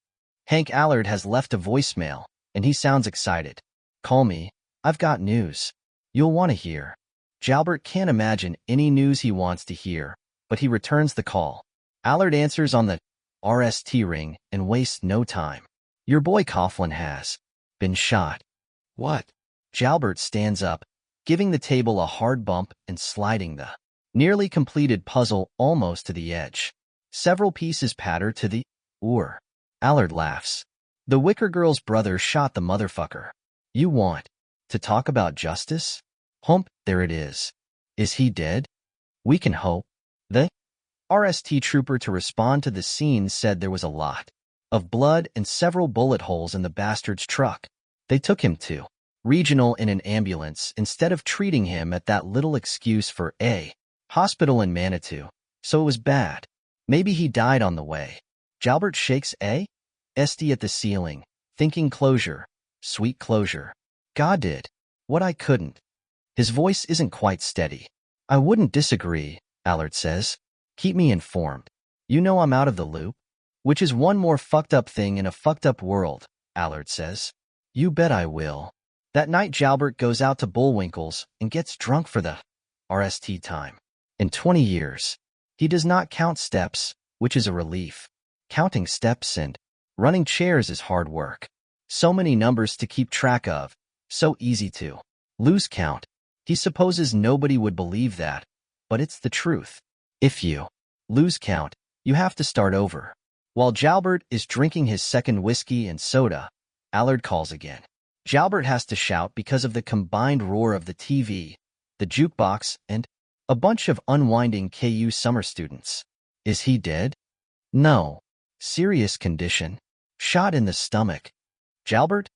S1: Hank Allard has left a voicemail, and he sounds excited. Call me. I've got news you'll want to hear. Jalbert can't imagine any news he wants to hear, but he returns the call. Allard answers on the RST ring and wastes no time. Your boy Coughlin has been shot.
S2: What?
S1: Jalbert stands up, giving the table a hard bump and sliding the nearly completed puzzle almost to the edge. Several pieces patter to the Allard laughs. The Wicker Girl's brother shot the motherfucker. You want to talk about justice? Hump, there it is. Is he dead? We can hope. The RST trooper to respond to the scene said there was a lot of blood and several bullet holes in the bastard's truck. They took him to regional in an ambulance instead of treating him at that little excuse for a hospital in Manitou. So it was bad. Maybe he died on the way. Jalbert shakes SD at the ceiling, thinking closure, sweet closure. God did what I couldn't. His voice isn't quite steady. I wouldn't disagree, Allard says. Keep me informed. You know I'm out of the loop. Which is one more fucked up thing in a fucked up world, Allard says. You bet I will. That night Jalbert goes out to Bullwinkle's and gets drunk for the RST time. In 20 years, he does not count steps, which is a relief. Counting steps and running chairs is hard work. So many numbers to keep track of, so easy to lose count. He supposes nobody would believe that, but it's the truth. If you lose count, you have to start over. While Jalbert is drinking his second whiskey and soda, Allard calls again. Jalbert has to shout because of the combined roar of the TV, the jukebox, and a bunch of unwinding KU summer students. Is he dead? No. Serious condition. Shot in the stomach. Jalbert?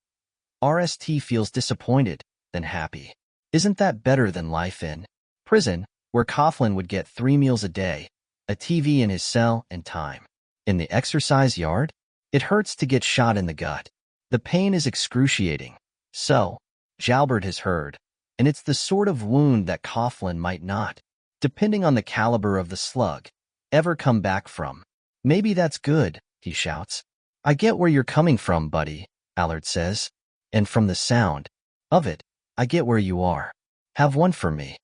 S1: RST feels disappointed, then happy. Isn't that better than life in prison, where Coughlin would get 3 meals a day, a TV in his cell, and time in the exercise yard? It hurts to get shot in the gut. The pain is excruciating. So, Jalbert has heard, and it's the sort of wound that Coughlin might not, depending on the caliber of the slug, ever come back from. Maybe that's good, he shouts. I get where you're coming from, buddy, Allard says. And from the sound of it, I get where you are. Have one for me.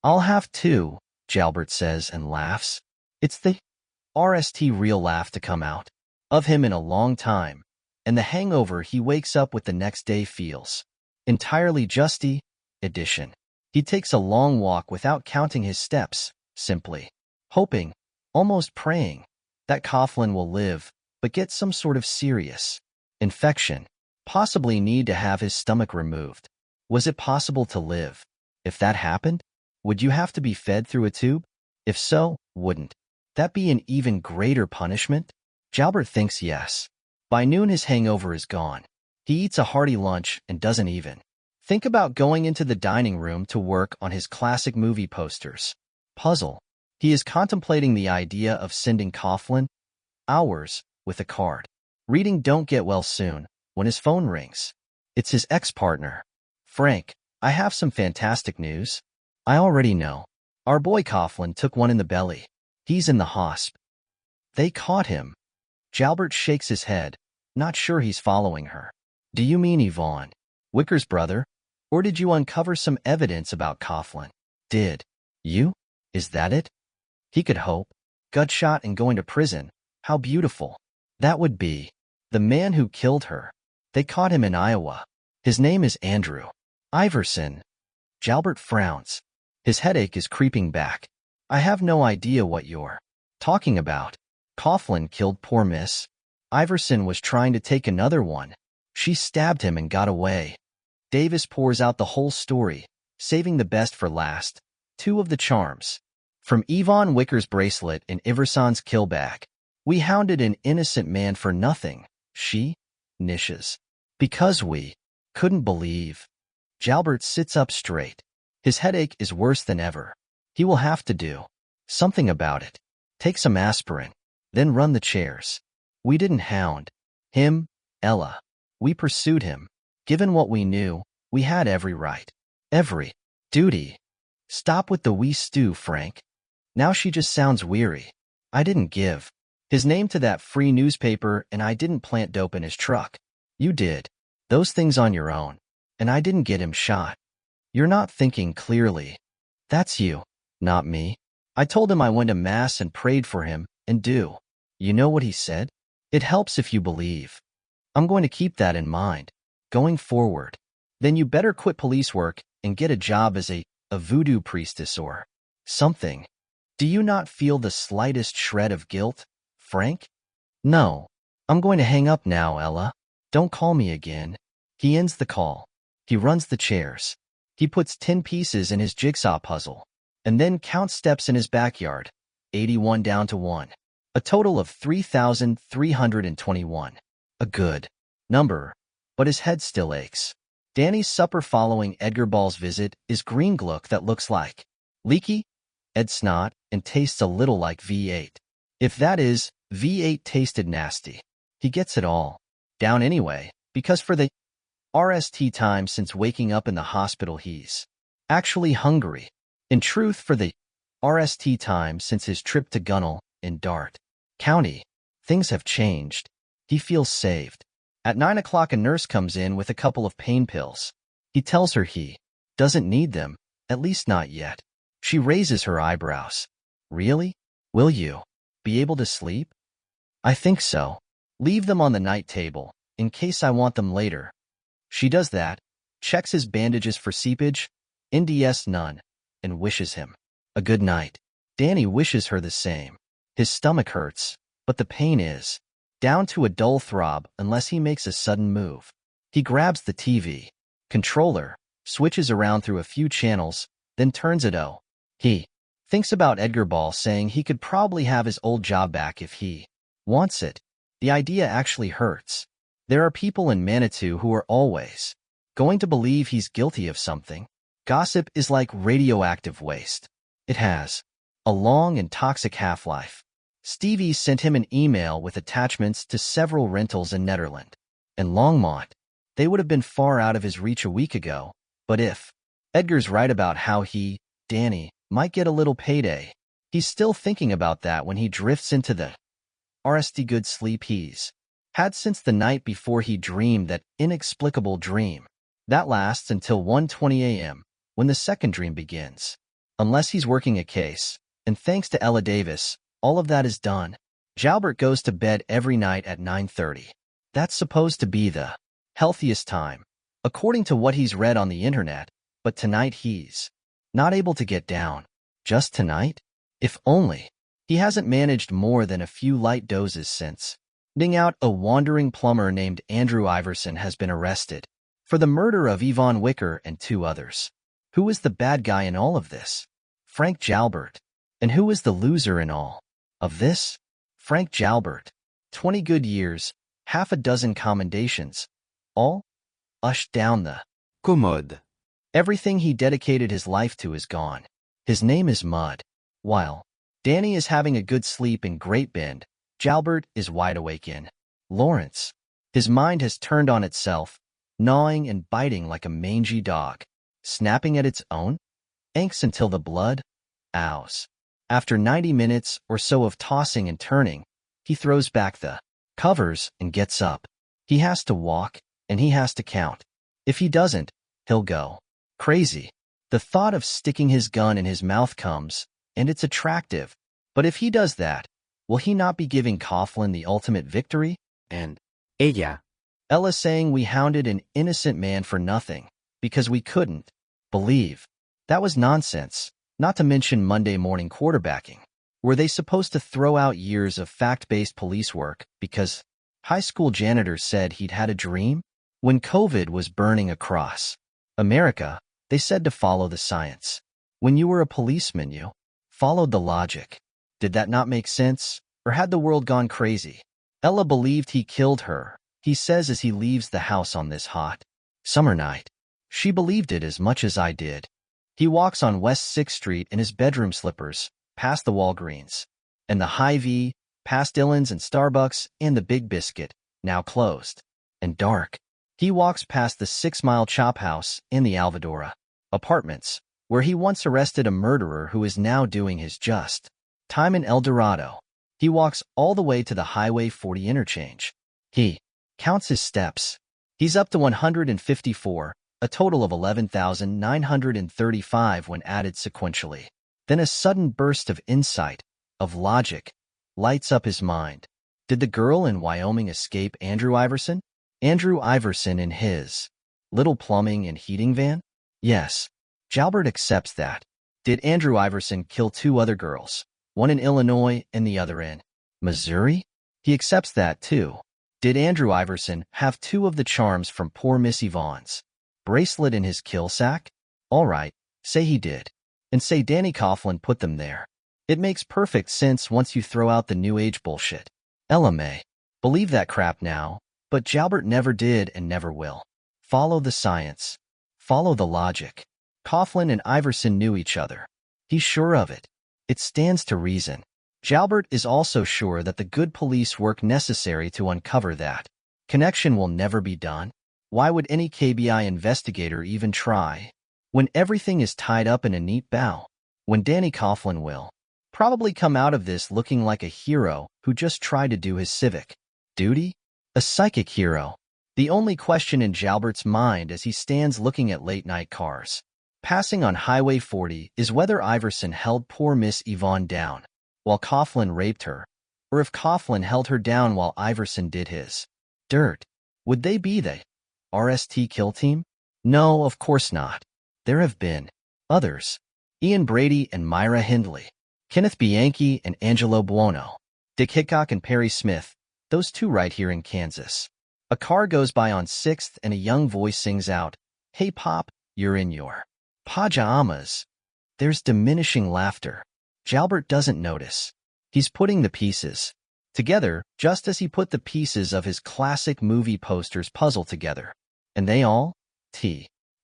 S1: I'll have 2, Jalbert says and laughs. It's the RST real laugh to come out of him in a long time, and the hangover he wakes up with the next day feels entirely justy edition. He takes a long walk without counting his steps, simply hoping, almost praying, that Coughlin will live, but get some sort of serious infection, possibly need to have his stomach removed. Was it possible to live? If that happened, would you have to be fed through a tube? If so, wouldn't that be an even greater punishment? Jalbert thinks yes. By noon his hangover is gone. He eats a hearty lunch and doesn't even think about going into the dining room to work on his classic movie posters. Puzzle. He is contemplating the idea of sending Coughlin hours with a card. Reading Don't Get Well Soon when his phone rings. It's his ex-partner. Frank, I have some fantastic news. I already know. Our boy Coughlin took one in the belly. He's in the hosp. They caught him. Jalbert shakes his head, not sure he's following her. Do you mean Yvonne? Wicker's brother? Or did you uncover some evidence about Coughlin? Did you? Is that it? He could hope. Gut shot and going to prison. How beautiful. That would be. The man who killed her. They caught him in Iowa. His name is Andrew Iverson. Jalbert frowns. His headache is creeping back. I have no idea what you're talking about. Coughlin killed poor Miss. Iverson was trying to take another one. She stabbed him and got away. Davis pours out the whole story, saving the best for last. 2 of the charms. From Yvonne Wicker's bracelet in Iverson's kill bag. We hounded an innocent man for nothing. She nishes. Because we couldn't believe. Jalbert sits up straight. His headache is worse than ever. He will have to do something about it. Take some aspirin. Then run the chairs. We didn't hound him, Ella. We pursued him. Given what we knew, we had every right. Every duty. Stop with the we stew, Frank. Now she just sounds weary. I didn't give his name to that free newspaper and I didn't plant dope in his truck. You did. Those things on your own. And I didn't get him shot. You're not thinking clearly. That's you, not me. I told him I went to mass and prayed for him, and do. You know what he said? It helps if you believe. I'm going to keep that in mind. Going forward. Then you better quit police work and get a job as a voodoo priestess or something. Do you not feel the slightest shred of guilt, Frank? No. I'm going to hang up now, Ella. Don't call me again. He ends the call. He runs the chairs. He puts 10 pieces in his jigsaw puzzle, and then counts steps in his backyard, 81 down to 1. A total of 3,321. A good number, but his head still aches. Danny's supper following Edgar Ball's visit is green gluck that looks like leaky Ed snot and tastes a little like V8. If that is, V8 tasted nasty. He gets it all down anyway, because for the RST time since waking up in the hospital he's actually hungry. In truth, for the RST time since his trip to Gunnell in Dart County, things have changed. He feels saved. At 9 o'clock a nurse comes in with a couple of pain pills. He tells her he doesn't need them, at least not yet. She raises her eyebrows. Really? Will you be able to sleep? I think so. Leave them on the night table, in case I want them later. She does that, checks his bandages for seepage, NDS none, and wishes him a good night. Danny wishes her the same. His stomach hurts, but the pain is down to a dull throb unless he makes a sudden move. He grabs the TV controller, switches around through a few channels, then turns it on. He thinks about Edgar Ball saying he could probably have his old job back if he wants it. The idea actually hurts. There are people in Manitou who are always going to believe he's guilty of something. Gossip is like radioactive waste. It has a long and toxic half-life. Stevie sent him an email with attachments to several rentals in Netherlands and Longmont. They would have been far out of his reach a week ago, but if Edgar's right about how he, Danny, might get a little payday, he's still thinking about that when he drifts into the RST good sleep he's had since the night before he dreamed that inexplicable dream. That lasts until 1:20 a.m., when the second dream begins. Unless he's working a case, and thanks to Ella Davis, all of that is done. Jalbert goes to bed every night at 9:30. That's supposed to be the healthiest time, according to what he's read on the internet, but tonight he's not able to get down. Just tonight? If only. He hasn't managed more than a few light doses since finding out a wandering plumber named Andrew Iverson has been arrested for the murder of Yvonne Wicker and 2 others. Who is the bad guy in all of this? Frank Jalbert. And who is the loser in all of this? Frank Jalbert. 20 good years, half a dozen commendations, all ushed down the
S2: commode.
S1: Everything he dedicated his life to is gone. His name is mud. While Danny is having a good sleep in Great Bend, Jalbert is wide awake in Lawrence. His mind has turned on itself, gnawing and biting like a mangy dog, snapping at its own angst until the blood ows. After 90 minutes or so of tossing and turning, he throws back the covers and gets up. He has to walk, and he has to count. If he doesn't, he'll go crazy. The thought of sticking his gun in his mouth comes, and it's attractive. But if he does that, will he not be giving Coughlin the ultimate victory?
S2: And ella,
S1: Ella saying we hounded an innocent man for nothing, because we couldn't believe. That was nonsense, not to mention Monday morning quarterbacking. Were they supposed to throw out years of fact-based police work because high school janitors said he'd had a dream? When COVID was burning across America, they said to follow the science. When you were a policeman, you followed the logic. Did that not make sense? Or had the world gone crazy? Ella believed he killed her, he says as he leaves the house on this hot summer night. She believed it as much as I did. He walks on West 6th Street in his bedroom slippers, past the Walgreens, and the Hy-Vee, past Dillon's and Starbucks, and the Big Biscuit, now closed and dark. He walks past the 6 Mile Chop House and the Alvadora Apartments, where he once arrested a murderer who is now doing his just time in El Dorado. He walks all the way to the Highway 40 interchange. He counts his steps. He's up to 154, a total of 11,935 when added sequentially. Then a sudden burst of insight, of logic, lights up his mind. Did the girl in Wyoming escape Andrew Iverson? Andrew Iverson in his little plumbing and heating van? Yes. Jalbert accepts that. Did Andrew Iverson kill 2 other girls, one in Illinois and the other in Missouri? He accepts that too. Did Andrew Iverson have 2 of the charms from poor Miss Yvonne's bracelet in his kill sack? All right, say he did. And say Danny Coughlin put them there. It makes perfect sense once you throw out the New Age bullshit. Ella may believe that crap now, but Jalbert never did and never will. Follow the science. Follow the logic. Coughlin and Iverson knew each other. He's sure of it. It stands to reason. Jalbert is also sure that the good police work necessary to uncover that connection will never be done. Why would any KBI investigator even try? When everything is tied up in a neat bow, when Danny Coughlin will probably come out of this looking like a hero who just tried to do his civic duty? A psychic hero. The only question in Jalbert's mind as he stands looking at late-night cars passing on Highway 40 is whether Iverson held poor Miss Yvonne down while Coughlin raped her, or if Coughlin held her down while Iverson did his dirt. Would they be the RST kill team? No, of course not. There have been others. Ian Brady and Myra Hindley, Kenneth Bianchi and Angelo Buono, Dick Hickok and Perry Smith, those 2 right here in Kansas. A car goes by on 6th and a young voice sings out, "Hey Pop, you're in your pajamas." There's diminishing laughter. Jalbert doesn't notice. He's putting the pieces together just as he put the pieces of his classic movie posters puzzle together. And they all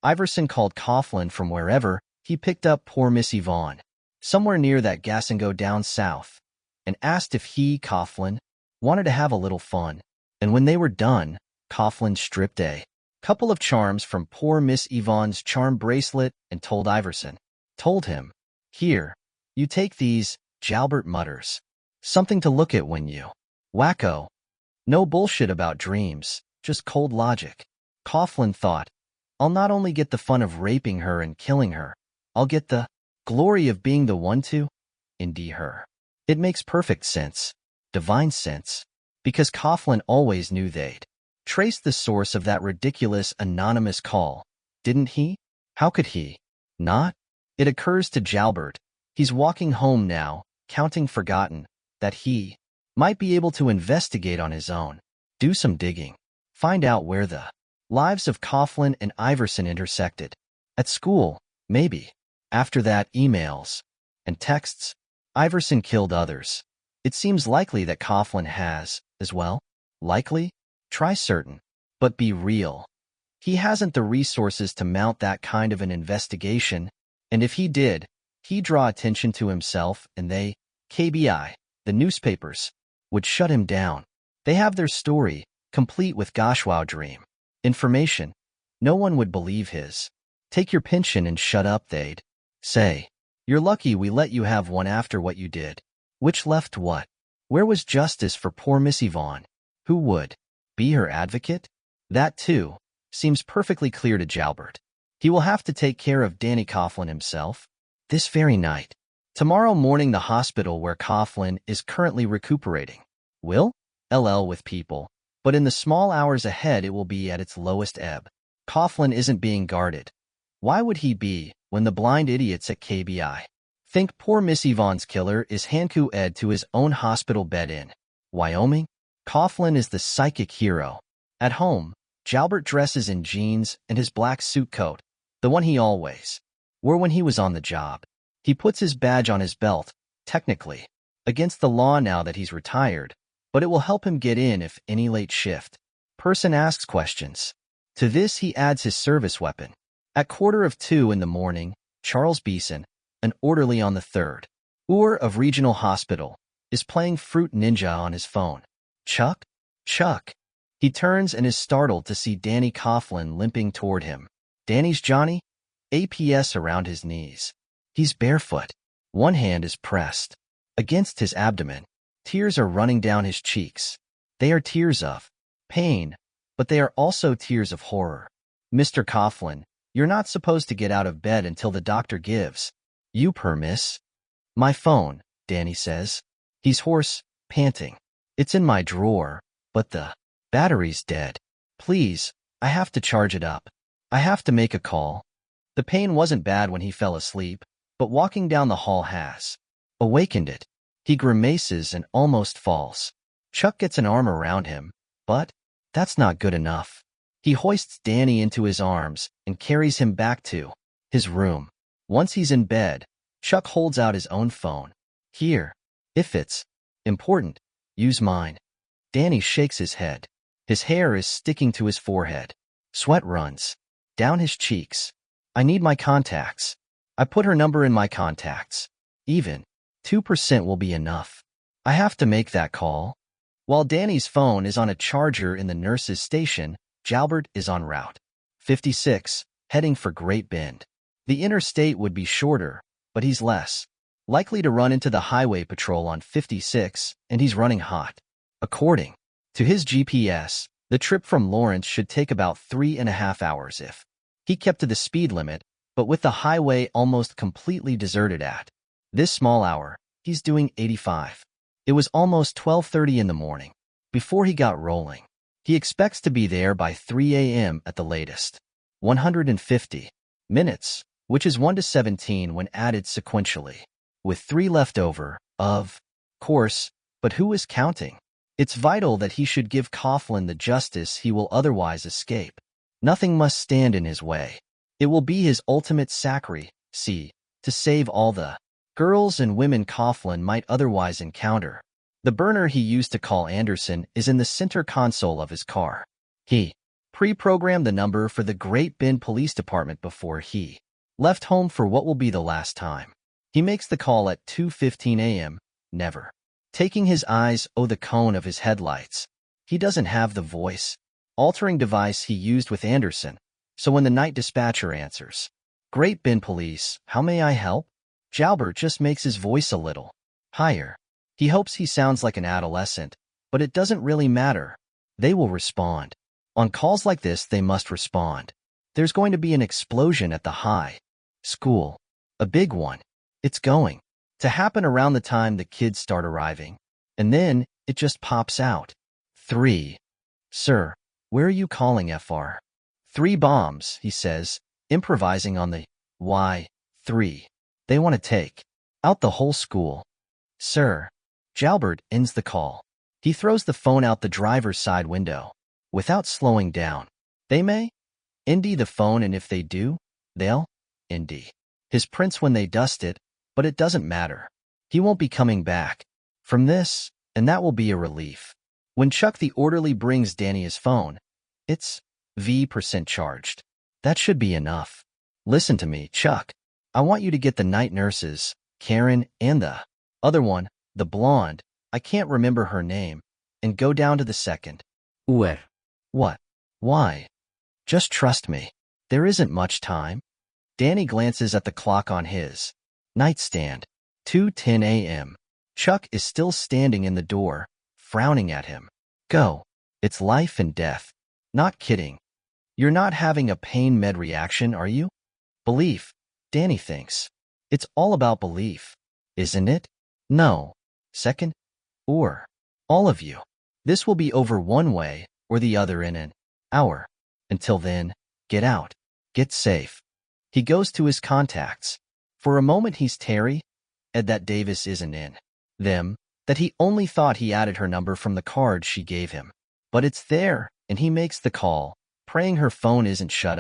S1: Iverson called Coughlin from wherever he picked up poor Miss Yvonne, somewhere near that gas and go down south, and asked if he, Coughlin, wanted to have a little fun. And when they were done, Coughlin stripped a couple of charms from poor Miss Yvonne's charm bracelet and told him, "Here, you take these," Jalbert mutters. "Something to look at when you wacko. No bullshit about dreams, just cold logic." Coughlin thought, "I'll not only get the fun of raping her and killing her, I'll get the glory of being the one to indie her." It makes perfect sense, divine sense, because Coughlin always knew they'd trace the source of that ridiculous anonymous call, didn't he? How could he not? It occurs to Jalbert, he's walking home now, counting forgotten, that he might be able to investigate on his own, do some digging, find out where the lives of Coughlin and Iverson intersected. At school, maybe. After that, emails and texts. Iverson killed others. It seems likely that Coughlin has, as well. Likely? Try certain. But be real. He hasn't the resources to mount that kind of an investigation, and if he did, he'd draw attention to himself and they, KBI, the newspapers, would shut him down. They have their story, complete with Goshwow dream information. No one would believe his. Take your pension and shut up, they'd say. You're lucky we let you have one after what you did. Which left what? Where was justice for poor Miss Yvonne? Who would be her advocate? That, too, seems perfectly clear to Jalbert. He will have to take care of Danny Coughlin himself this very night. Tomorrow morning, the hospital where Coughlin is currently recuperating will LL with people, but in the small hours ahead it will be at its lowest ebb. Coughlin isn't being guarded. Why would he be when the blind idiots at KBI think poor Miss Yvonne's killer is Hanku Ed to his own hospital bed in Wyoming? Coughlin is the psychic hero. At home, Jalbert dresses in jeans and his black suit coat, the one he always wore when he was on the job. He puts his badge on his belt, technically against the law now that he's retired, but it will help him get in if any late shift person asks questions. To this he adds his service weapon. At 1:45 in the morning, Charles Beeson, an orderly on the 3rd floor of Regional Hospital, is playing Fruit Ninja on his phone. Chuck? Chuck. He turns and is startled to see Danny Coughlin limping toward him. Danny's Johnny? APS around his knees. He's barefoot. One hand is pressed against his abdomen. Tears are running down his cheeks. They are tears of pain, but they are also tears of horror. Mr. Coughlin, you're not supposed to get out of bed until the doctor gives you permiss. My phone, Danny says. He's hoarse, panting. It's in my drawer, but the battery's dead. Please, I have to charge it up. I have to make a call. The pain wasn't bad when he fell asleep, but walking down the hall has awakened it. He grimaces and almost falls. Chuck gets an arm around him, but that's not good enough. He hoists Danny into his arms and carries him back to his room. Once he's in bed, Chuck holds out his own phone. Here, if it's important, use mine. Danny shakes his head. His hair is sticking to his forehead. Sweat runs down his cheeks. I need my contacts. I put her number in my contacts. Even 2% will be enough. I have to make that call. While Danny's phone is on a charger in the nurse's station, Jalbert is en route 56, heading for Great Bend. The interstate would be shorter, but he's less likely to run into the highway patrol on 56, and he's running hot. According to his GPS, the trip from Lawrence should take about 3.5 hours if he kept to the speed limit, but with the highway almost completely deserted at this small hour, he's doing 85. It was almost 12:30 in the morning before he got rolling. He expects to be there by 3 a.m. at the latest. 150 minutes, which is 1 to 17 when added sequentially, with 3 left over, of course, but who is counting? It's vital that he should give Coughlin the justice he will otherwise escape. Nothing must stand in his way. It will be his ultimate sacrifice to save all the girls and women Coughlin might otherwise encounter. The burner he used to call Anderson is in the center console of his car. He pre-programmed the number for the Great Bend Police Department before he left home for what will be the last time. He makes the call at 2:15 a.m., never taking his eyes off the cone of his headlights. He doesn't have the voice-altering device he used with Anderson, so when the night dispatcher answers, Great Bend Police, how may I help? Jalbert just makes his voice a little higher. He hopes he sounds like an adolescent, but it doesn't really matter. They will respond. On calls like this, they must respond. There's going to be an explosion at the high school. A big one. It's going to happen around the time the kids start arriving. And then it just pops out. 3. Sir, where are you calling FR? 3 bombs, he says, improvising on the Y3. They want to take out the whole school. Sir. Jalbert ends the call. He throws the phone out the driver's side window. Without slowing down. They may ND the phone, and if they do, they'll ND his prints when they dust it, but it doesn't matter. He won't be coming back from this, and that will be a relief. When Chuck the orderly brings Danny his phone, it's V% charged. That should be enough. Listen to me, Chuck. I want you to get the night nurses, Karen, and the other one, the blonde, I can't remember her name, and go down to the second.
S2: Where?
S1: What? Why? Just trust me. There isn't much time. Danny glances at the clock on his nightstand. 2:10 a.m. Chuck is still standing in the door, frowning at him. Go. It's life and death. Not kidding. You're not having a pain med reaction, are you? Belief, Danny thinks. It's all about belief, isn't it? No. Second, or all of you. This will be over one way or the other in an hour. Until then, get out. Get safe. He goes to his contacts. For a moment he's Terry, and that Davis isn't in them, that he only thought he added her number from the card she gave him. But it's there, and he makes the call, praying her phone isn't shut.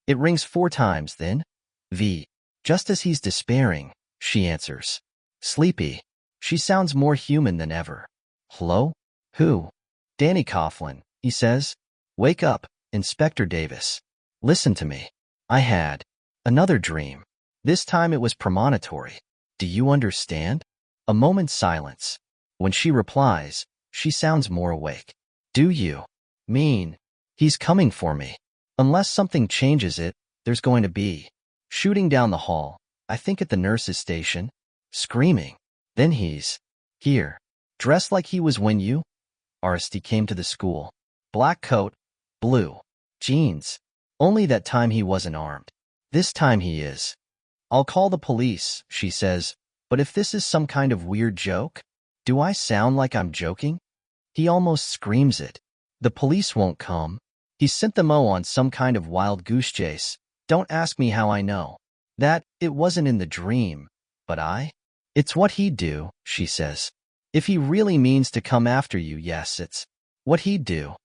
S1: It rings 4 times, then just as he's despairing, she answers. Sleepy. She sounds more human than ever. Hello? Who? Danny Coughlin, he says. Wake up, Inspector Davis. Listen to me. I had another dream. This time it was premonitory. Do you understand? A moment's silence. When she replies, she sounds more awake. Do you mean he's coming for me? Unless something changes it, there's going to be shooting down the hall, I think at the nurse's station, screaming. Then he's here, dressed like he was when you, Arsty, came to the school. Black coat, blue jeans. Only that time he wasn't armed. This time he is. I'll call the police, she says, but if this is some kind of weird joke, do I sound like I'm joking? He almost screams it. The police won't come. He sent them on some kind of wild goose chase. Don't ask me how I know. That, it wasn't in the dream, but it's what he'd do, she says. If he really means to come after you, yes, it's what he'd do.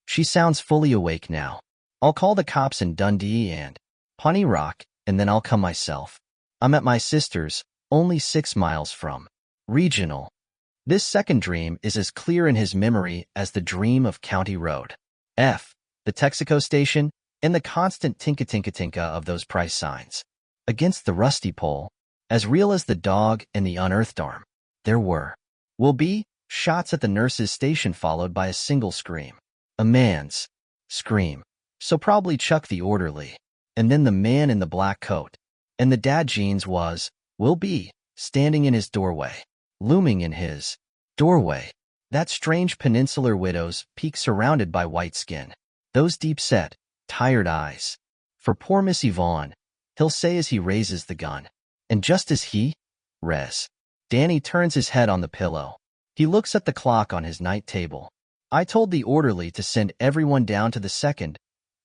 S1: She sounds fully awake now. I'll call the cops in Dundee and Pawnee Rock, and then I'll come myself. I'm at my sister's, only 6 miles from Regional. This second dream is as clear in his memory as the dream of County Road F, the Texaco station, and the constant tinka-tinka-tinka of those price signs. Against the rusty pole, as real as the dog and the unearthed arm, there will be shots at the nurse's station followed by a single scream. A man's scream. So probably Chuck the orderly. And then the man in the black coat. And the dad jeans will be, standing in his doorway. Looming in his doorway. That strange peninsular widow's peak surrounded by white skin. Those deep-set, tired eyes. For poor Miss Yvonne, he'll say as he raises the gun. And just as he Danny turns his head on the pillow. He looks at the clock on his night table. I told the orderly to send everyone down to the second,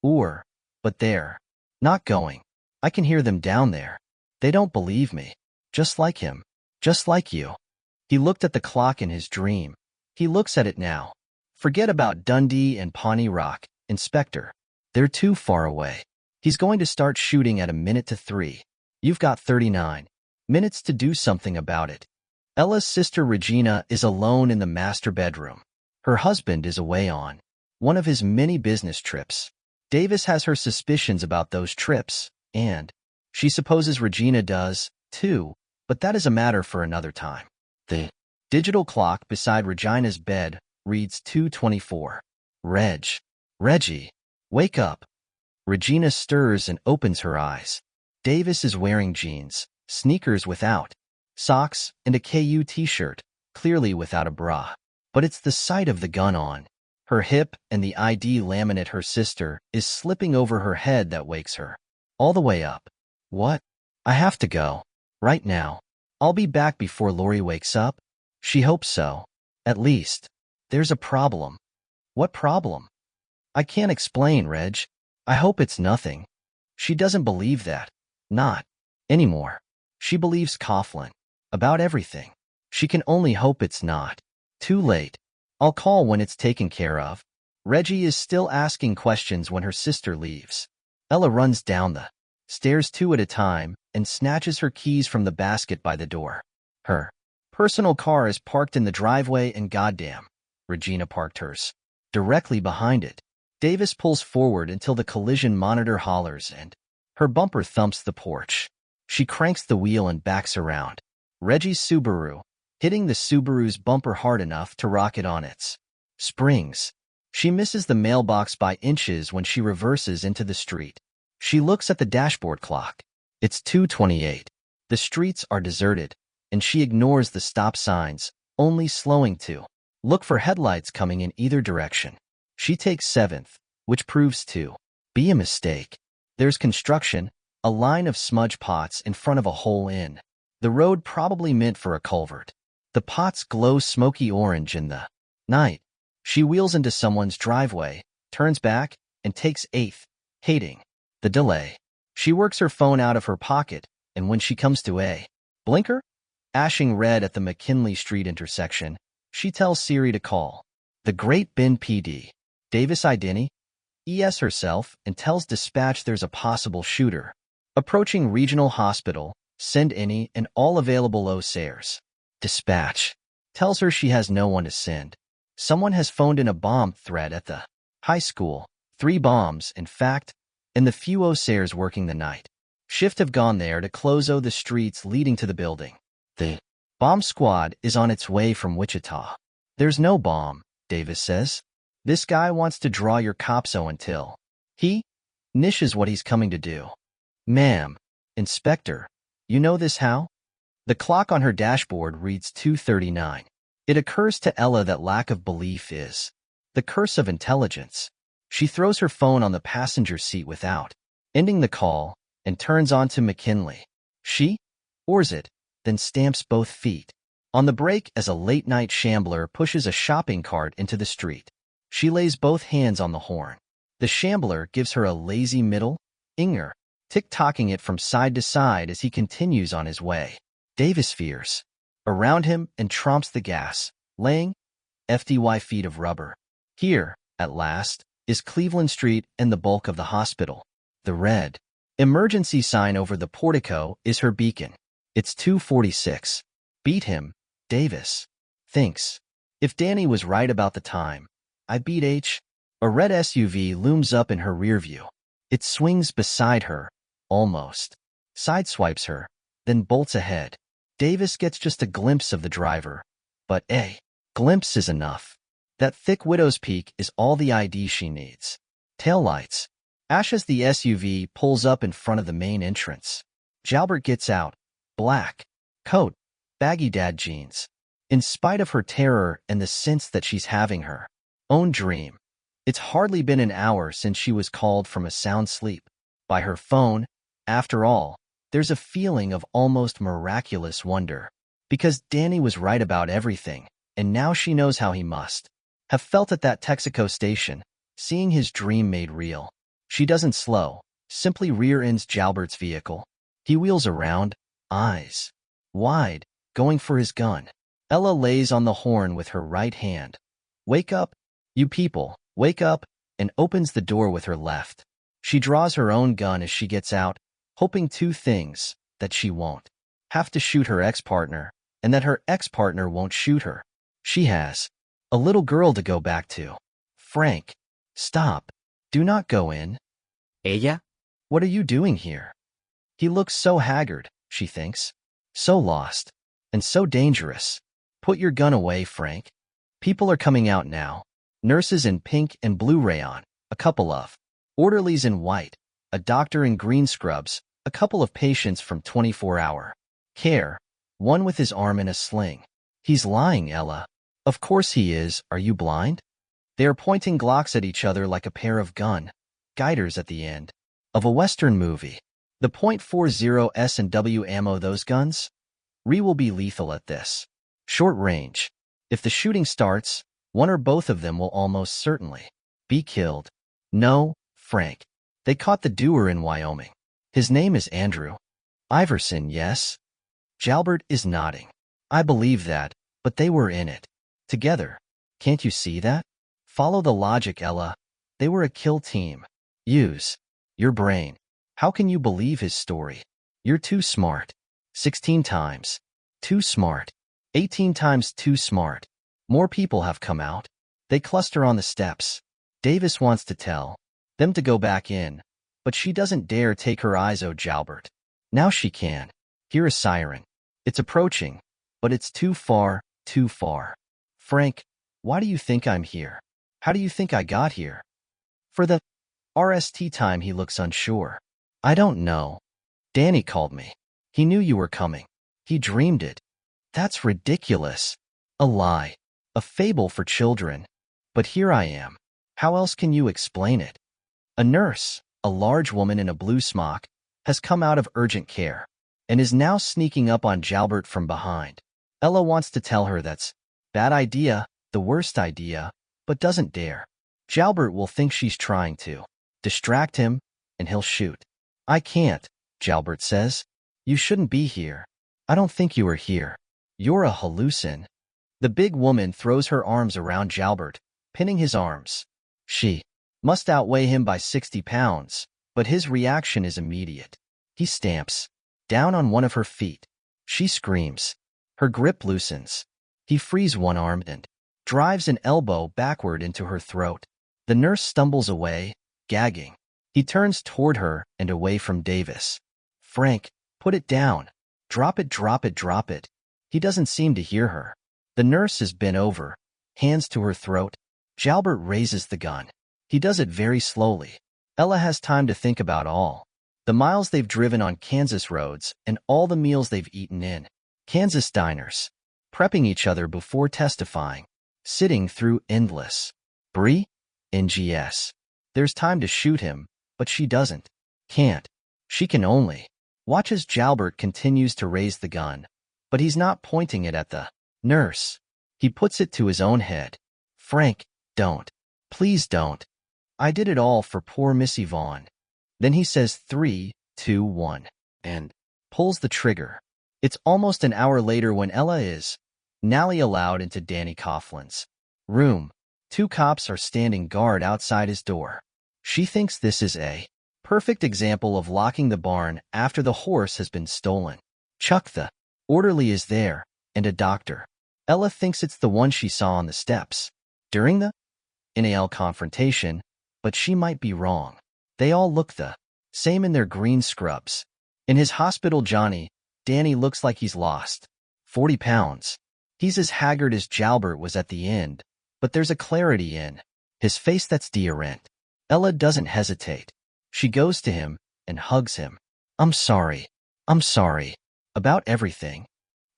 S1: but they're not going. I can hear them down there. They don't believe me. Just like him. Just like you. He looked at the clock in his dream. He looks at it now. Forget about Dundee and Pawnee Rock, Inspector. They're too far away. He's going to start shooting at 2:03. You've got 39 minutes to do something about it. Ella's sister Regina is alone in the master bedroom. Her husband is away on one of his many business trips. Davis has her suspicions about those trips, and she supposes Regina does, too, but that is a matter for another time. The digital clock beside Regina's bed reads 2:24. Reggie, wake up. Regina stirs and opens her eyes. Davis is wearing jeans, sneakers without socks, and a KU t-shirt, clearly without a bra. But it's the sight of the gun on her hip and the ID laminate her sister is slipping over her head that wakes her all the way up. What? I have to go. Right now. I'll be back before Lori wakes up? She hopes so. At least. There's a problem. What problem? I can't explain, Reg. I hope it's nothing. She doesn't believe that. Not anymore. She believes Coughlin. About everything. She can only hope it's not too late. I'll call when it's taken care of. Reggie is still asking questions when her sister leaves. Ella runs down the stairs 2 at a time and snatches her keys from the basket by the door. Her personal car is parked in the driveway and goddamn, Regina parked hers directly behind it. Davis pulls forward until the collision monitor hollers and her bumper thumps the porch. She cranks the wheel and backs around. Reggie's Subaru, hitting the Subaru's bumper hard enough to rock it on its springs. She misses the mailbox by inches when she reverses into the street. She looks at the dashboard clock. It's 2:28. The streets are deserted, and she ignores the stop signs, only slowing to look for headlights coming in either direction. She takes 7th, which proves to Be a mistake. There's construction, a line of smudge pots in front of a hole in the road probably meant for a culvert. The pots glow smoky orange in the night. She wheels into someone's driveway, turns back, and takes eighth, hating the delay. She works her phone out of her pocket, and when she comes to a blinker, ashing red at the McKinley Street intersection, she tells Siri to call the Great Bend PD. Davis Idini, ES herself, and tells dispatch there's a possible shooter approaching regional hospital, send any and all available OSARs. Dispatch tells her she has no one to send. Someone has phoned in a bomb threat at the high school. 3 bombs, in fact, and the few OSARs working the night shift have gone there to close the streets leading to the building. The bomb squad is on its way from Wichita. There's no bomb, Davis says. This guy wants to draw your cops until he nishes what he's coming to do. Ma'am, Inspector, you know this how? The clock on her dashboard reads 2:39. It occurs to Ella that lack of belief is the curse of intelligence. She throws her phone on the passenger seat without ending the call and turns on to McKinley. She oars it, then stamps both feet on the brake as a late-night shambler pushes a shopping cart into the street. She lays both hands on the horn. The shambler gives her a lazy middle finger, tick-tocking it from side to side as he continues on his way. Davis veers around him and tromps the gas, laying FDY feet of rubber. Here, at last, is Cleveland Street and the bulk of the hospital. The red emergency sign over the portico is her beacon. It's 2:46. Beat him, Davis thinks. If Danny was right about the time, I beat H. A red SUV looms up in her rear view. It swings beside her, almost sideswipes her, then bolts ahead. Davis gets just a glimpse of the driver, but a glimpse is enough. That thick widow's peak is all the ID she needs. Taillights. Ash as the SUV pulls up in front of the main entrance. Jalbert gets out. Black coat, baggy dad jeans. In spite of her terror and the sense that she's having her own dream, it's hardly been an hour since she was called from a sound sleep by her phone. After all, there's a feeling of almost miraculous wonder, because Danny was right about everything, and now she knows how he must have felt at that Texaco station, seeing his dream made real. She doesn't slow, simply rear-ends Jalbert's vehicle. He wheels around, eyes wide, going for his gun. Ella lays on the horn with her right hand. Wake up, you people, wake up, and opens the door with her left. She draws her own gun as she gets out, hoping 2 things: that she won't have to shoot her ex-partner, and that her ex-partner won't shoot her. She has a little girl to go back to. Frank, stop. Do not go in.
S2: Ella?
S1: What are you doing here? He looks so haggard, she thinks. So lost. And so dangerous. Put your gun away, Frank. People are coming out now. Nurses in pink and blue rayon, a couple of orderlies in white, a doctor in green scrubs, a couple of patients from 24-hour care, one with his arm in a sling. He's lying, Ella. Of course he is. Are you blind? They are pointing Glocks at each other like a pair of gun guiders at the end of a Western movie. The .40 S&W ammo, those guns? Will be lethal at this short range. If the shooting starts, one or both of them will almost certainly be killed. No, Frank. They caught the doer in Wyoming. His name is Andrew Iverson, yes? Jalbert is nodding. I believe that, but they were in it together. Can't you see that? Follow the logic, Ella. They were a kill team. Use your brain. How can you believe his story? You're too smart. 16 times too smart. 18 times too smart. More people have come out. They cluster on the steps. Davis wants to tell them to go back in, but she doesn't dare take her eyes off Jalbert. Now she can hear a siren. It's approaching, but it's too far, too far. Frank, why do you think I'm here? How do you think I got here? For the RST time, he looks unsure. I don't know. Danny called me. He knew you were coming. He dreamed it. That's ridiculous. A lie. A fable for children. But here I am. How else can you explain it? A nurse, a large woman in a blue smock, has come out of urgent care and is now sneaking up on Jalbert from behind. Ella wants to tell her that's bad idea, the worst idea, but doesn't dare. Jalbert will think she's trying to distract him, and he'll shoot. I can't, Jalbert says. You shouldn't be here. I don't think you are here. You're a hallucin. The big woman throws her arms around Jalbert, pinning his arms. She must outweigh him by 60 pounds, but his reaction is immediate. He stamps down on one of her feet. She screams. Her grip loosens. He frees one arm and drives an elbow backward into her throat. The nurse stumbles away, gagging. He turns toward her and away from Davis. Frank, put it down. Drop it, drop it, drop it. He doesn't seem to hear her. The nurse is bent over, hands to her throat. Jalbert raises the gun. He does it very slowly. Ella has time to think about all the miles they've driven on Kansas roads and all the meals they've eaten in Kansas diners, prepping each other before testifying, sitting through endless brie, NGS. There's time to shoot him, but she can't. She can only watch as Jalbert continues to raise the gun, but he's not pointing it at the nurse. He puts it to his own head. Frank, don't. Please don't. I did it all for poor Missy Vaughn. Then he says 3, 2, 1, and pulls the trigger. It's almost an hour later when Ella is nally allowed into Danny Coughlin's room. 2 cops are standing guard outside his door. She thinks this is a perfect example of locking the barn after the horse has been stolen. Chuck the orderly is there, and a doctor. Ella thinks it's the one she saw on the steps during the NAL confrontation, but she might be wrong. They all look the same in their green scrubs. In his hospital Johnny, Danny looks like he's lost 40 pounds. He's as haggard as Jalbert was at the end, but there's a clarity in his face that's deodorant. Ella doesn't hesitate. She goes to him and hugs him. I'm sorry. I'm sorry. About everything.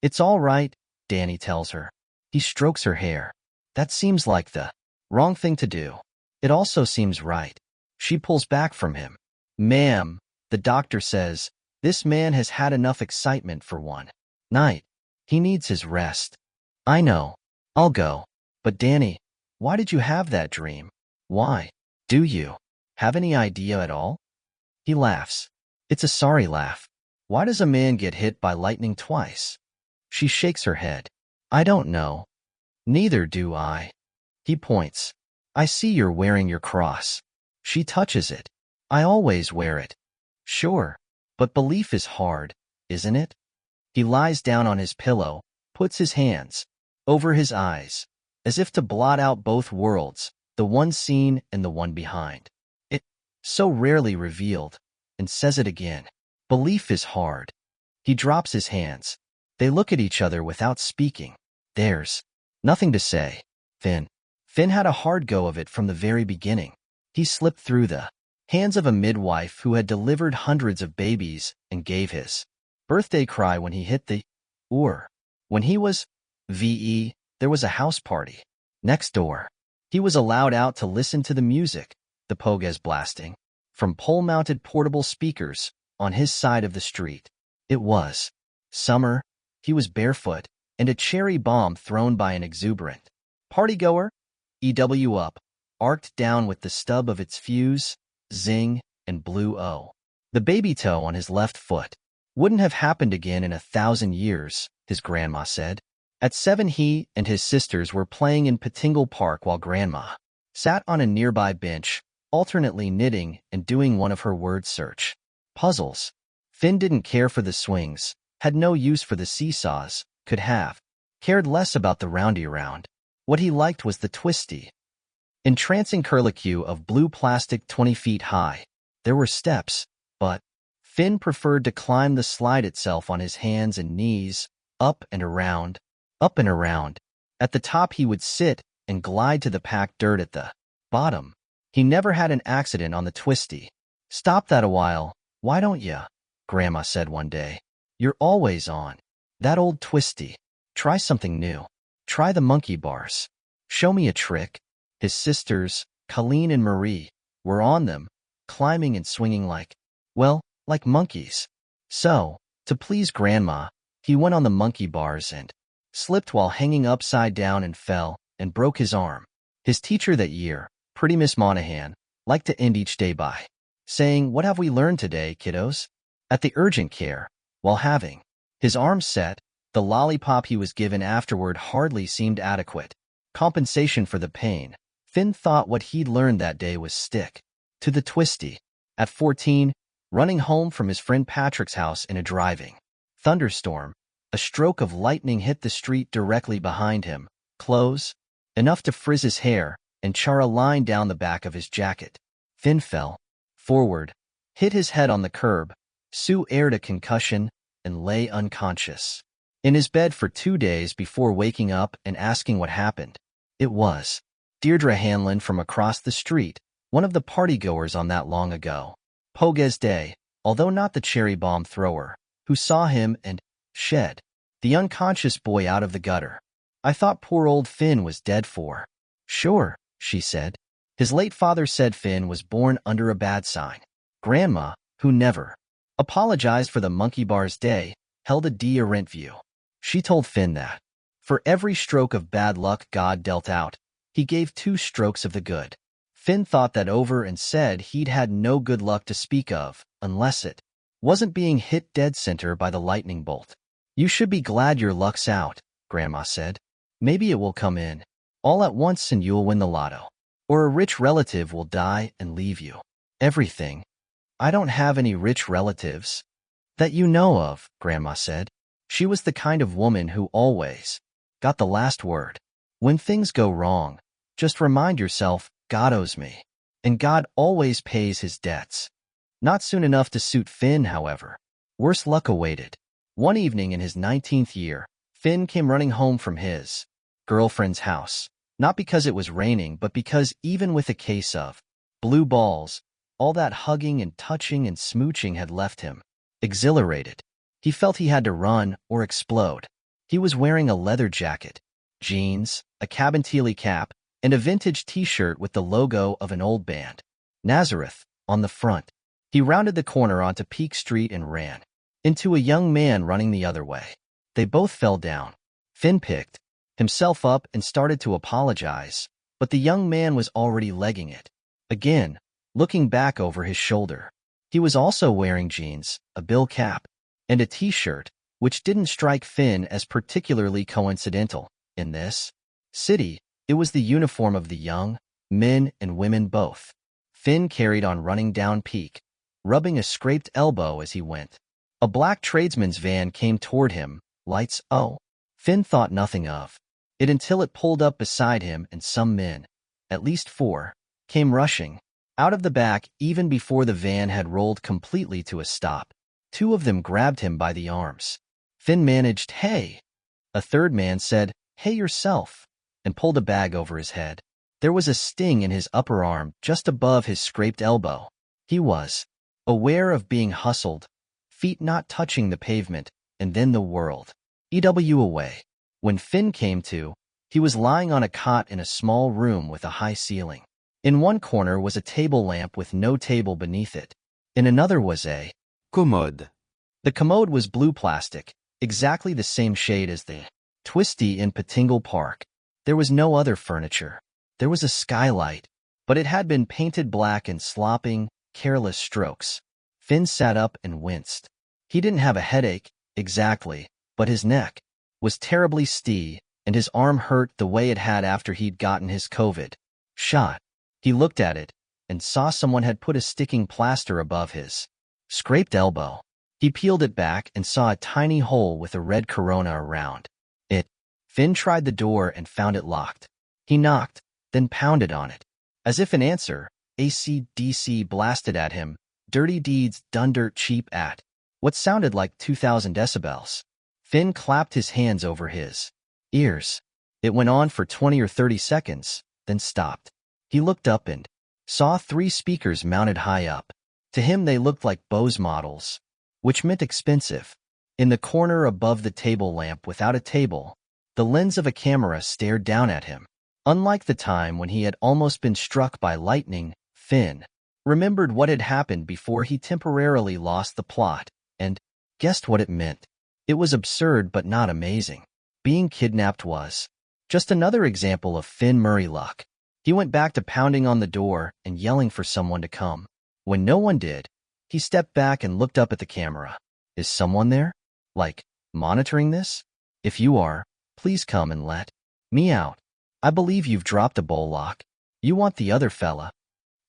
S1: It's all right, Danny tells her. He strokes her hair. That seems like the wrong thing to do. It also seems right. She pulls back from him. Ma'am, the doctor says, this man has had enough excitement for one night. He needs his rest. I know. I'll go. But Danny, why did you have that dream? Why? Do you have any idea at all? He laughs. It's a sorry laugh. Why does a man get hit by lightning twice? She shakes her head. I don't know. Neither do I. He points. I see you're wearing your cross. She touches it. I always wear it. Sure, but belief is hard, isn't it? He lies down on his pillow, puts his hands over his eyes, as if to blot out both worlds, the one seen and the one behind. It, so rarely revealed, and says it again. Belief is hard. He drops his hands. They look at each other without speaking. There's nothing to say. Finn had a hard go of it from the very beginning. He slipped through the hands of a midwife who had delivered hundreds of babies and gave his birthday cry when he hit the When he was VE, there was a house party next door. He was allowed out to listen to the music, the pogas blasting, from pole-mounted portable speakers on his side of the street. It was summer, he was barefoot, and a cherry bomb thrown by an exuberant partygoer, EW up, arced down with the stub of its fuse, zing, and blue O. The baby toe on his left foot. Wouldn't have happened again in 1,000 years, his grandma said. At 7 he and his sisters were playing in Patingle Park while grandma sat on a nearby bench, alternately knitting and doing one of her word search puzzles. Finn didn't care for the swings, had no use for the seesaws, could have cared less about the roundy-around. What he liked was the twisty, entrancing curlicue of blue plastic 20 feet high. There were steps, but Finn preferred to climb the slide itself on his hands and knees, up and around, up and around. At the top he would sit and glide to the packed dirt at the bottom. He never had an accident on the twisty. Stop that a while, why don't ya? Grandma said one day. You're always on that old twisty. Try something new. Try the monkey bars. Show me a trick. His sisters, Colleen and Marie, were on them, climbing and swinging like monkeys. So, to please Grandma, he went on the monkey bars and slipped while hanging upside down and fell and broke his arm. His teacher that year, Pretty Miss Monahan, liked to end each day by saying, "What have we learned today, kiddos?" At the urgent care, while having his arm set, the lollipop he was given afterward hardly seemed adequate compensation for the pain. Finn thought what he'd learned that day was stick to the twisty. At 14, running home from his friend Patrick's house in a driving thunderstorm, a stroke of lightning hit the street directly behind him, close enough to frizz his hair and char a line down the back of his jacket. Finn fell forward, hit his head on the curb, Sue aired a concussion, and lay unconscious in his bed for 2 days before waking up and asking what happened. It was Deirdre Hanlon from across the street, one of the partygoers on that long ago Pogues Day, although not the cherry bomb thrower, who saw him and shed the unconscious boy out of the gutter. "I thought poor old Finn was dead for sure," she said. His late father said Finn was born under a bad sign. Grandma, who never apologized for the monkey bars day, held a different view. She told Finn that for every stroke of bad luck God dealt out, he gave 2 strokes of the good. Finn thought that over and said he'd had no good luck to speak of, unless it wasn't being hit dead center by the lightning bolt. "You should be glad your luck's out," Grandma said. "Maybe it will come in all at once and you'll win the lotto. Or a rich relative will die and leave you everything." "I don't have any rich relatives that you know of," Grandma said. She was the kind of woman who always got the last word. When things go wrong, just remind yourself, God owes me. And God always pays his debts. Not soon enough to suit Finn, however. Worse luck awaited. One evening in his 19th year, Finn came running home from his girlfriend's house. Not because it was raining, but because even with a case of blue balls, all that hugging and touching and smooching had left him exhilarated. He felt he had to run or explode. He was wearing a leather jacket, jeans, a Cabinteely cap, and a vintage t-shirt with the logo of an old band, Nazareth, on the front. He rounded the corner onto Peak Street and ran into a young man running the other way. They both fell down. Finn picked himself up and started to apologize, but the young man was already legging it. Again, looking back over his shoulder. He was also wearing jeans, a bill cap, and a t-shirt, which didn't strike Finn as particularly coincidental. In this city, it was the uniform of the young, men and women both. Finn carried on running down Peak, rubbing a scraped elbow as he went. A black tradesman's van came toward him, lights Finn thought nothing of it until it pulled up beside him and some men, at least 4, came rushing out of the back even before the van had rolled completely to a stop. 2 of them grabbed him by the arms. Finn managed, "Hey." A third man said, "Hey yourself," and pulled a bag over his head. There was a sting in his upper arm just above his scraped elbow. He was aware of being hustled, feet not touching the pavement, and then the world away. When Finn came to, he was lying on a cot in a small room with a high ceiling. In one corner was a table lamp with no table beneath it. In another was a
S2: commode.
S1: The commode was blue plastic, exactly the same shade as the Twisty in Patingle Park. There was no other furniture. There was a skylight, but it had been painted black in slopping, careless strokes. Finn sat up and winced. He didn't have a headache, exactly, but his neck was terribly stee, and his arm hurt the way it had after he'd gotten his COVID shot. He looked at it and saw someone had put a sticking plaster above his scraped elbow. He peeled it back and saw a tiny hole with a red corona around it. Finn tried the door and found it locked. He knocked, then pounded on it. As if in answer, AC/DC blasted at him, "Dirty deeds done dirt cheap" at what sounded like 2,000 decibels. Finn clapped his hands over his ears. It went on for 20 or 30 seconds, then stopped. He looked up and saw 3 speakers mounted high up. To him they looked like Bose models, which meant expensive. In the corner above the table lamp without a table, the lens of a camera stared down at him. Unlike the time when he had almost been struck by lightning, Finn remembered what had happened before he temporarily lost the plot, and guessed what it meant. It was absurd but not amazing. Being kidnapped was just another example of Finn Murray luck. He went back to pounding on the door and yelling for someone to come. When no one did, he stepped back and looked up at the camera. Is someone there? Like, monitoring this? If you are, please come and let me out. I believe you've dropped a bowl lock. You want the other fella?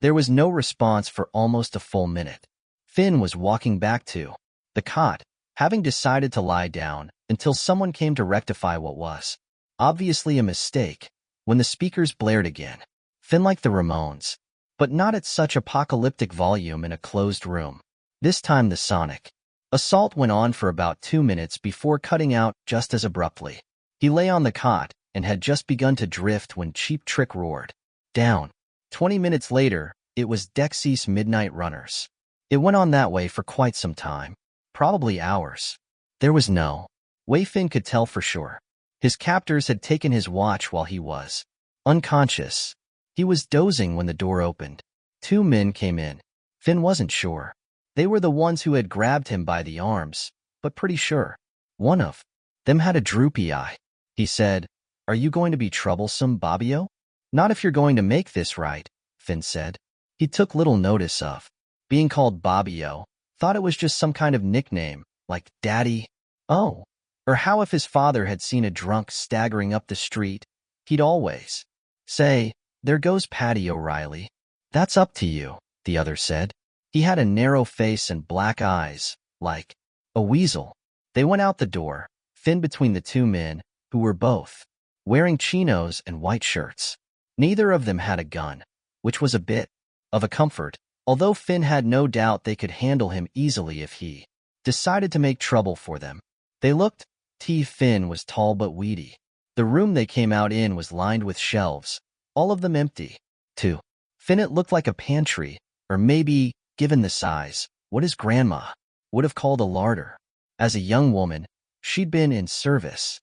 S1: There was no response for almost a full minute. Finn was walking back to the cot, having decided to lie down until someone came to rectify what was obviously a mistake. When the speakers blared again, Finn liked the Ramones, but not at such apocalyptic volume in a closed room. This time the sonic assault went on for about 2 minutes before cutting out just as abruptly. He lay on the cot and had just begun to drift when Cheap Trick roared down. 20 minutes later, it was Dexy's Midnight Runners. It went on that way for quite some time, probably hours. There was no way Finn could tell for sure. His captors had taken his watch while he was unconscious. He was dozing when the door opened. 2 men came in. Finn wasn't sure. They were the ones who had grabbed him by the arms, but pretty sure. One of them had a droopy eye. He said, "Are you going to be troublesome, Bobbio?" "Not if you're going to make this right," Finn said. He took little notice of being called Bobbio, thought it was just some kind of nickname, like Daddy. Oh, or how if his father had seen a drunk staggering up the street, he'd always say, "There goes Paddy O'Reilly." "That's up to you," the other said. He had a narrow face and black eyes, like a weasel. They went out the door, Finn between the 2 men, who were both wearing chinos and white shirts. Neither of them had a gun, which was a bit of a comfort, although Finn had no doubt they could handle him easily if he decided to make trouble for them. They looked. Finn was tall but weedy. The room they came out in was lined with shelves, all of them empty. To Finn it looked like a pantry, or maybe, given the size, what his grandma would have called a larder. As a young woman, she'd been in service.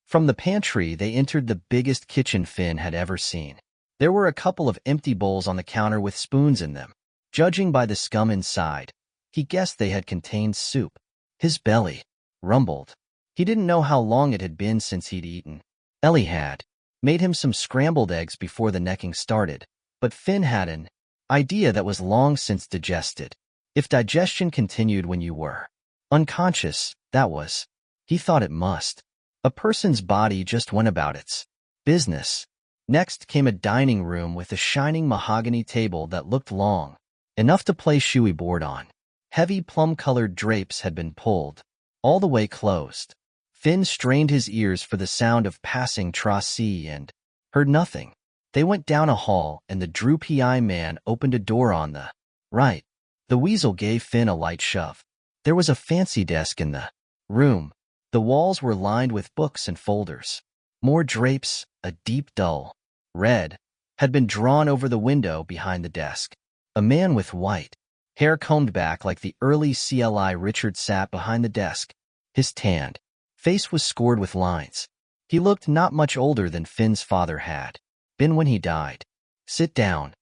S1: From the pantry they entered the biggest kitchen Finn had ever seen. There were a couple of empty bowls on the counter with spoons in them. Judging by the scum inside, he guessed they had contained soup. His belly rumbled. He didn't know how long it had been since he'd eaten. Ellie had made him some scrambled eggs before the necking started, but Finn had an idea that was long since digested. If digestion continued when you were unconscious, that was. He thought it must. A person's body just went about its business. Next came a dining room with a shining mahogany table that looked long enough to play shoey board on. Heavy plum-colored drapes had been pulled all the way closed. Finn strained his ears for the sound of passing tracee and heard nothing. They went down a hall and the droopy-eye man opened a door on the right. The weasel gave Finn a light shove. There was a fancy desk in the room. The walls were lined with books and folders. More drapes, a deep dull red, had been drawn over the window behind the desk. A man with white hair combed back like the early CLI Richard sat behind the desk. His tanned face was scored with lines. He looked not much older than Finn's father had been when he died. "Sit down."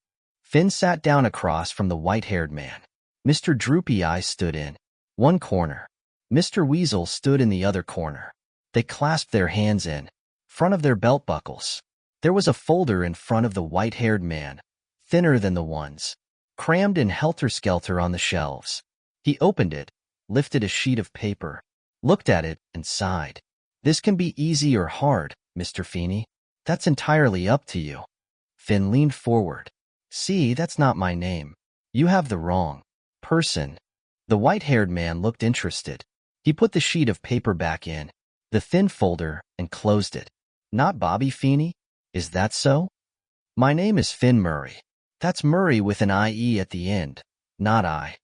S1: Finn sat down across from the white-haired man. Mr. Droopy Eye stood in one corner. Mr. Weasel stood in the other corner. They clasped their hands in front of their belt buckles. There was a folder in front of the white-haired man, thinner than the ones crammed in helter-skelter on the shelves. He opened it, lifted a sheet of paper, looked at it, and sighed. "This can be easy or hard, Mr. Feeney. That's entirely up to you." Finn leaned forward. "See, that's not my name. You have the wrong person." The white-haired man looked interested. He put the sheet of paper back in the thin folder and closed it. "Not Bobby Feeney? Is that so?" "My name is Finn Murray. That's Murray with an IE at the end, not I."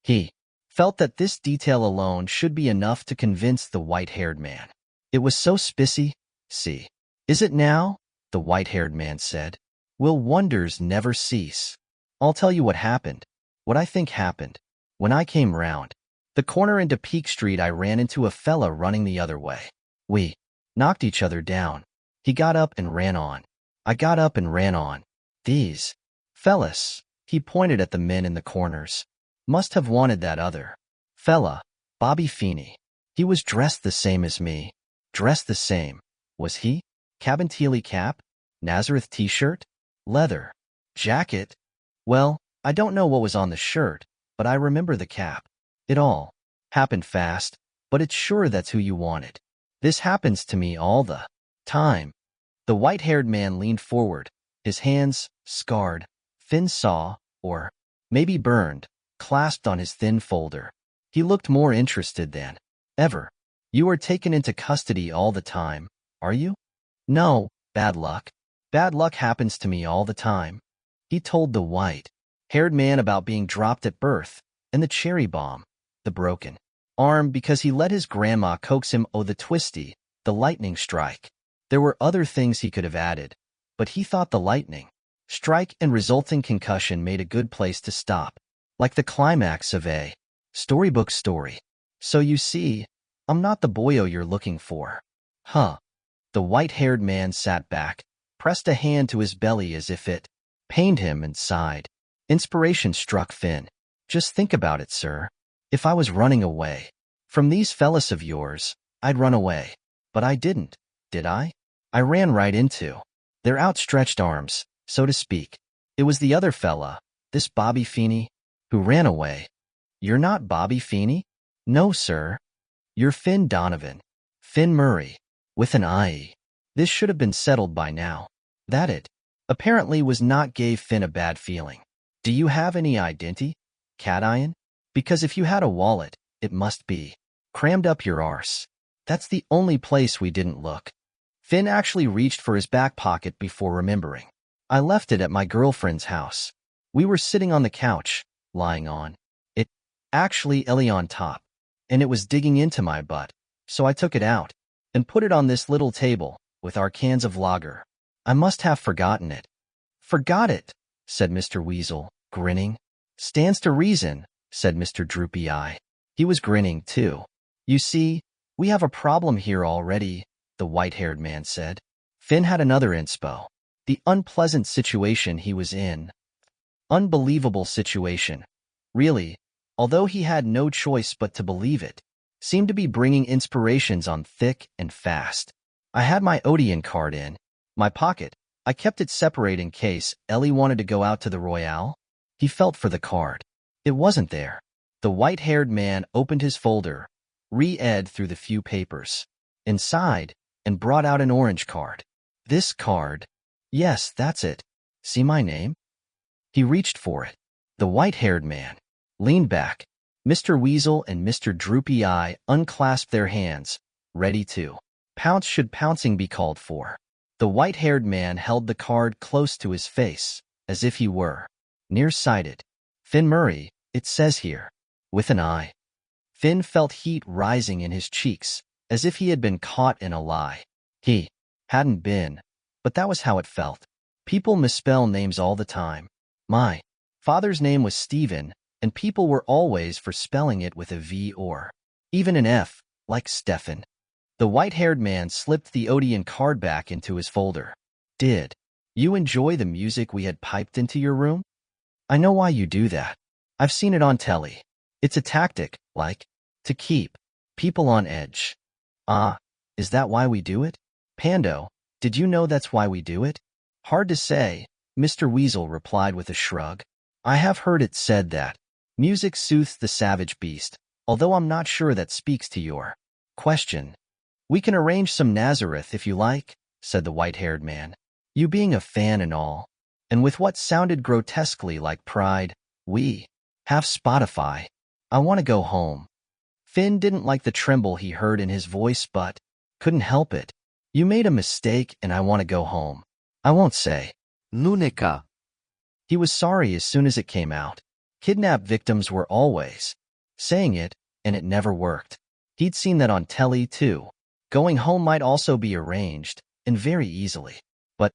S1: He felt that this detail alone should be enough to convince the white-haired man. It was so spissy. "See. Is it now?" the white-haired man said. "Will wonders never cease? I'll tell you what happened. What I think happened. When I came round the corner into Peak Street, I ran into a fella running the other way. We knocked each other down. He got up and ran on. I got up and ran on. These fellas," He pointed at the men in the corners. Must have wanted that other fella, Bobby Feeney. He was dressed the same as me. Dressed the same. Was he? Cabinteely cap? Nazareth t-shirt? Leather? Jacket? Well, I don't know what was on the shirt, but I remember the cap. It all happened fast, but it's sure that's who you wanted. This happens to me all the time. The white-haired man leaned forward, his hands, scarred, Finn saw, or maybe burned, clasped on his thin folder. He looked more interested than ever. You are taken into custody all the time, are you? No, bad luck. Bad luck happens to me all the time. He told the white-haired man about being dropped at birth, and the cherry bomb, the broken arm because he let his grandma coax him the twisty, the lightning strike. There were other things he could have added, but he thought the lightning strike and resulting concussion made a good place to stop, like the climax of a storybook story. So you see, I'm not the boyo you're looking for. Huh. The white-haired man sat back, pressed a hand to his belly as if it pained him and sighed. Inspiration struck Finn. Just think about it, sir. If I was running away from these fellas of yours, I'd run away. But I didn't, did I? I ran right into their outstretched arms, so to speak. It was the other fella, this Bobby Feeney, who ran away. You're not Bobby Feeney? No, sir. You're Finn Donovan. Finn Murray. With an I. This should have been settled by now. That it apparently was not gave Finn a bad feeling. Do you have any identity, Cat-Iron? Because if you had a wallet, it must be crammed up your arse. That's the only place we didn't look. Finn actually reached for his back pocket before remembering. I left it at my girlfriend's house. We were sitting on the couch, lying on it, actually Ellie on top, and it was digging into my butt, so I took it out and put it on this little table with our cans of lager. I must have forgotten it. Forgot it, said Mr. Weasel, grinning. Stands to reason, said Mr. Droopy Eye. He was grinning, too. You see, we have a problem here already, the white-haired man said. Finn had another inspo. The unpleasant situation he was in. Unbelievable situation. Really, although he had no choice but to believe it, seemed to be bringing inspirations on thick and fast. I had my Odeon card in my pocket. I kept it separate in case Ellie wanted to go out to the Royale. He felt for the card. It wasn't there. The white-haired man opened his folder, read through the few papers inside, and brought out an orange card. This card? Yes, that's it. See my name? He reached for it. The white-haired man leaned back. Mr. Weasel and Mr. Droopy Eye unclasped their hands, ready to pounce should pouncing be called for. The white-haired man held the card close to his face, as if he were nearsighted. Finn Murray, it says here, with an I. Finn felt heat rising in his cheeks, as if he had been caught in a lie. He hadn't been, but that was how it felt. People misspell names all the time. My father's name was Stephen, and people were always for spelling it with a V or even an F, like Stefan. The white-haired man slipped the Odeon card back into his folder. Did you enjoy the music we had piped into your room? I know why you do that. I've seen it on telly. It's a tactic, like, to keep people on edge. Ah, is that why we do it? Pando, did you know that's why we do it? Hard to say, Mr. Weasel replied with a shrug. I have heard it said that music soothes the savage beast, although I'm not sure that speaks to your question. We can arrange some Nazareth if you like, said the white-haired man. You being a fan and all. And with what sounded grotesquely like pride, we have Spotify. I want to go home. Finn didn't like the tremble he heard in his voice but couldn't help it. You made a mistake and I want to go home. I won't say.
S2: Nunica.
S1: He was sorry as soon as it came out. Kidnap victims were always saying it, and it never worked. He'd seen that on telly, too. Going home might also be arranged, and very easily. But,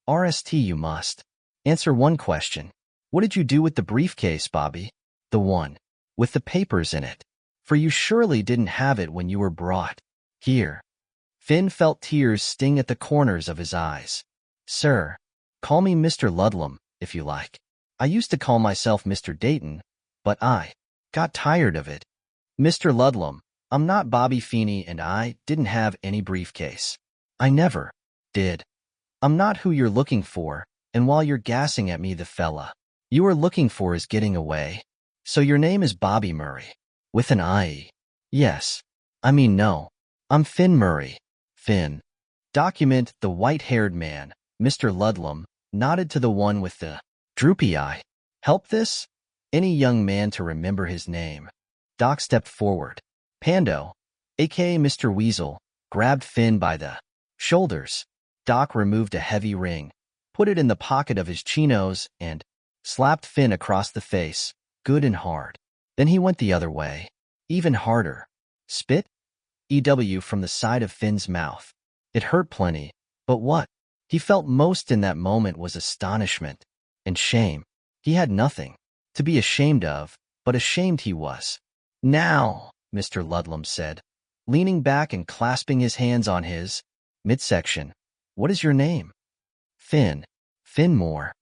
S1: RST you must. Answer one question. What did you do with the briefcase, Bobby? The one with the papers in it. For you surely didn't have it when you were brought here. Finn felt tears sting at the corners of his eyes. Sir, call me Mr. Ludlum, if you like. I used to call myself Mr. Dayton, but I got tired of it. Mr. Ludlum, I'm not Bobby Feeney and I didn't have any briefcase. I never did. I'm not who you're looking for, and while you're gassing at me, the fella you are looking for is getting away. So your name is Bobby Murray. With an I. Yes. I mean no. I'm Finn Murray. Finn. Document the white-haired man, Mr. Ludlum, nodded to the one with the droopy eye. Help this? Any young man to remember his name. Doc stepped forward. Pando, a.k.a. Mr. Weasel, grabbed Finn by the shoulders. Doc removed a heavy ring, put it in the pocket of his chinos, and slapped Finn across the face, good and hard. Then he went the other way, even harder. Spit? EW from the side of Finn's mouth. It hurt plenty, but what he felt most in that moment was astonishment and shame. He had nothing to be ashamed of, but ashamed he was. Now, Mr. Ludlum said, leaning back and clasping his hands on his midsection. What is your name? Finn. Finmore.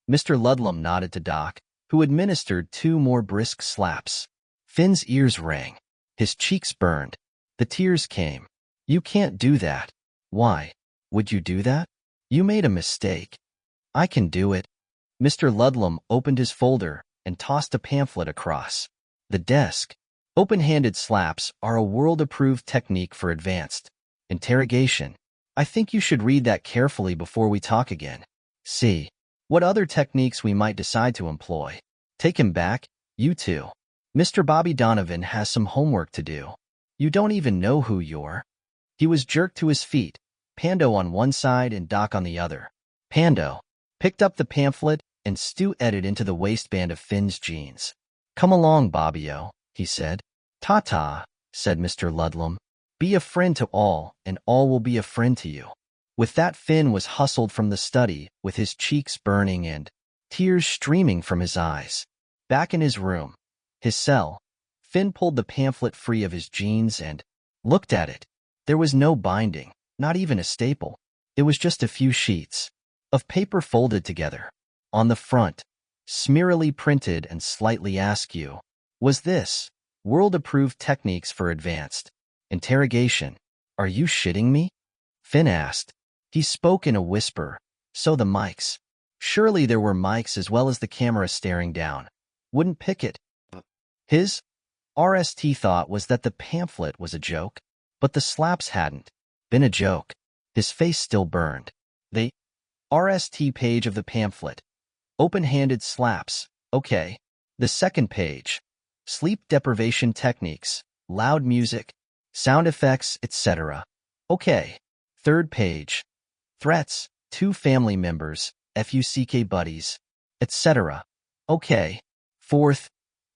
S1: Mr. Ludlum nodded to Doc, who administered 2 more brisk slaps. Finn's ears rang. His cheeks burned. The tears came. You can't do that. Why would you do that? You made a mistake. I can do it. Mr. Ludlum opened his folder and tossed a pamphlet across the desk. Open-handed slaps are a world-approved technique for advanced interrogation. I think you should read that carefully before we talk again. See what other techniques we might decide to employ. Take him back, you two. Mr. Bobby Donovan has some homework to do. You don't even know who you're. He was jerked to his feet, Pando on one side and Doc on the other. Pando picked up the pamphlet and stewed it into the waistband of Finn's jeans. Come along, Bobbio, he said. Ta-ta, said Mr. Ludlum. Be a friend to all, and all will be a friend to you. With that, Finn was hustled from the study, with his cheeks burning and tears streaming from his eyes. Back in his room, his cell, Finn pulled the pamphlet free of his jeans and looked at it. There was no binding, not even a staple. It was just a few sheets of paper folded together. On the front, smearily printed and slightly askew, was this: World-approved techniques for advanced interrogation. Are you shitting me? Finn asked. He spoke in a whisper, so the mics. Surely there were mics as well as the camera staring down. Wouldn't pick it. His RST thought was that the pamphlet was a joke, but the slaps hadn't been a joke. His face still burned. The RST page of the pamphlet. Open-handed slaps. Okay. The second page. Sleep deprivation techniques, loud music, sound effects, etc. Okay. Third page. Threats, 2 family members, FUCK buddies, etc. Okay. Fourth.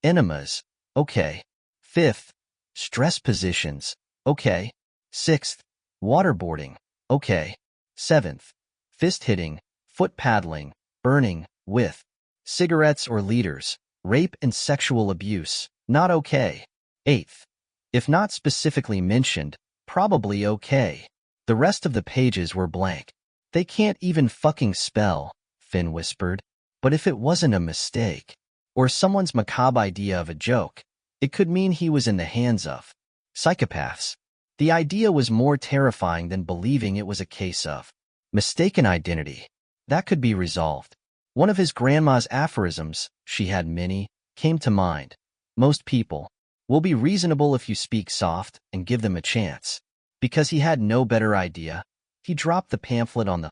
S1: Enemas. Okay. Fifth. Stress positions. Okay. Sixth. Waterboarding. Okay. Seventh. Fist hitting, foot paddling, burning, with cigarettes or leaders, rape and sexual abuse, not okay. Eighth. If not specifically mentioned, probably okay. The rest of the pages were blank. They can't even fucking spell, Finn whispered. But if it wasn't a mistake, or someone's macabre idea of a joke, it could mean he was in the hands of psychopaths. The idea was more terrifying than believing it was a case of mistaken identity. That could be resolved. One of his grandma's aphorisms, she had many, came to mind. Most people will be reasonable if you speak soft and give them a chance. Because he had no better idea, he dropped the pamphlet on the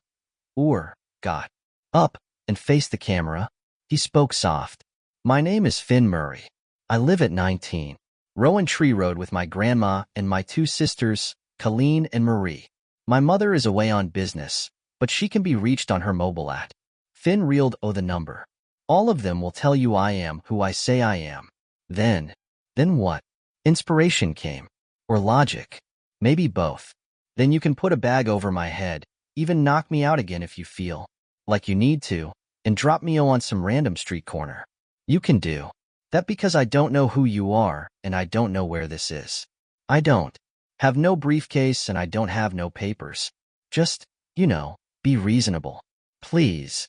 S1: got up and faced the camera. He spoke soft. My name is Finn Murray. I live at 19 Rowan Tree Road with my grandma and my 2 sisters, Colleen and Marie. My mother is away on business, but she can be reached on her mobile at. Finn reeled the number. All of them will tell you I am who I say I am. Then what? Inspiration came. Or logic. Maybe both. Then you can put a bag over my head, even knock me out again if you feel like you need to, and drop me on some random street corner. You can do that because I don't know who you are, and I don't know where this is. I don't have no briefcase and I don't have no papers. Just, be reasonable. Please.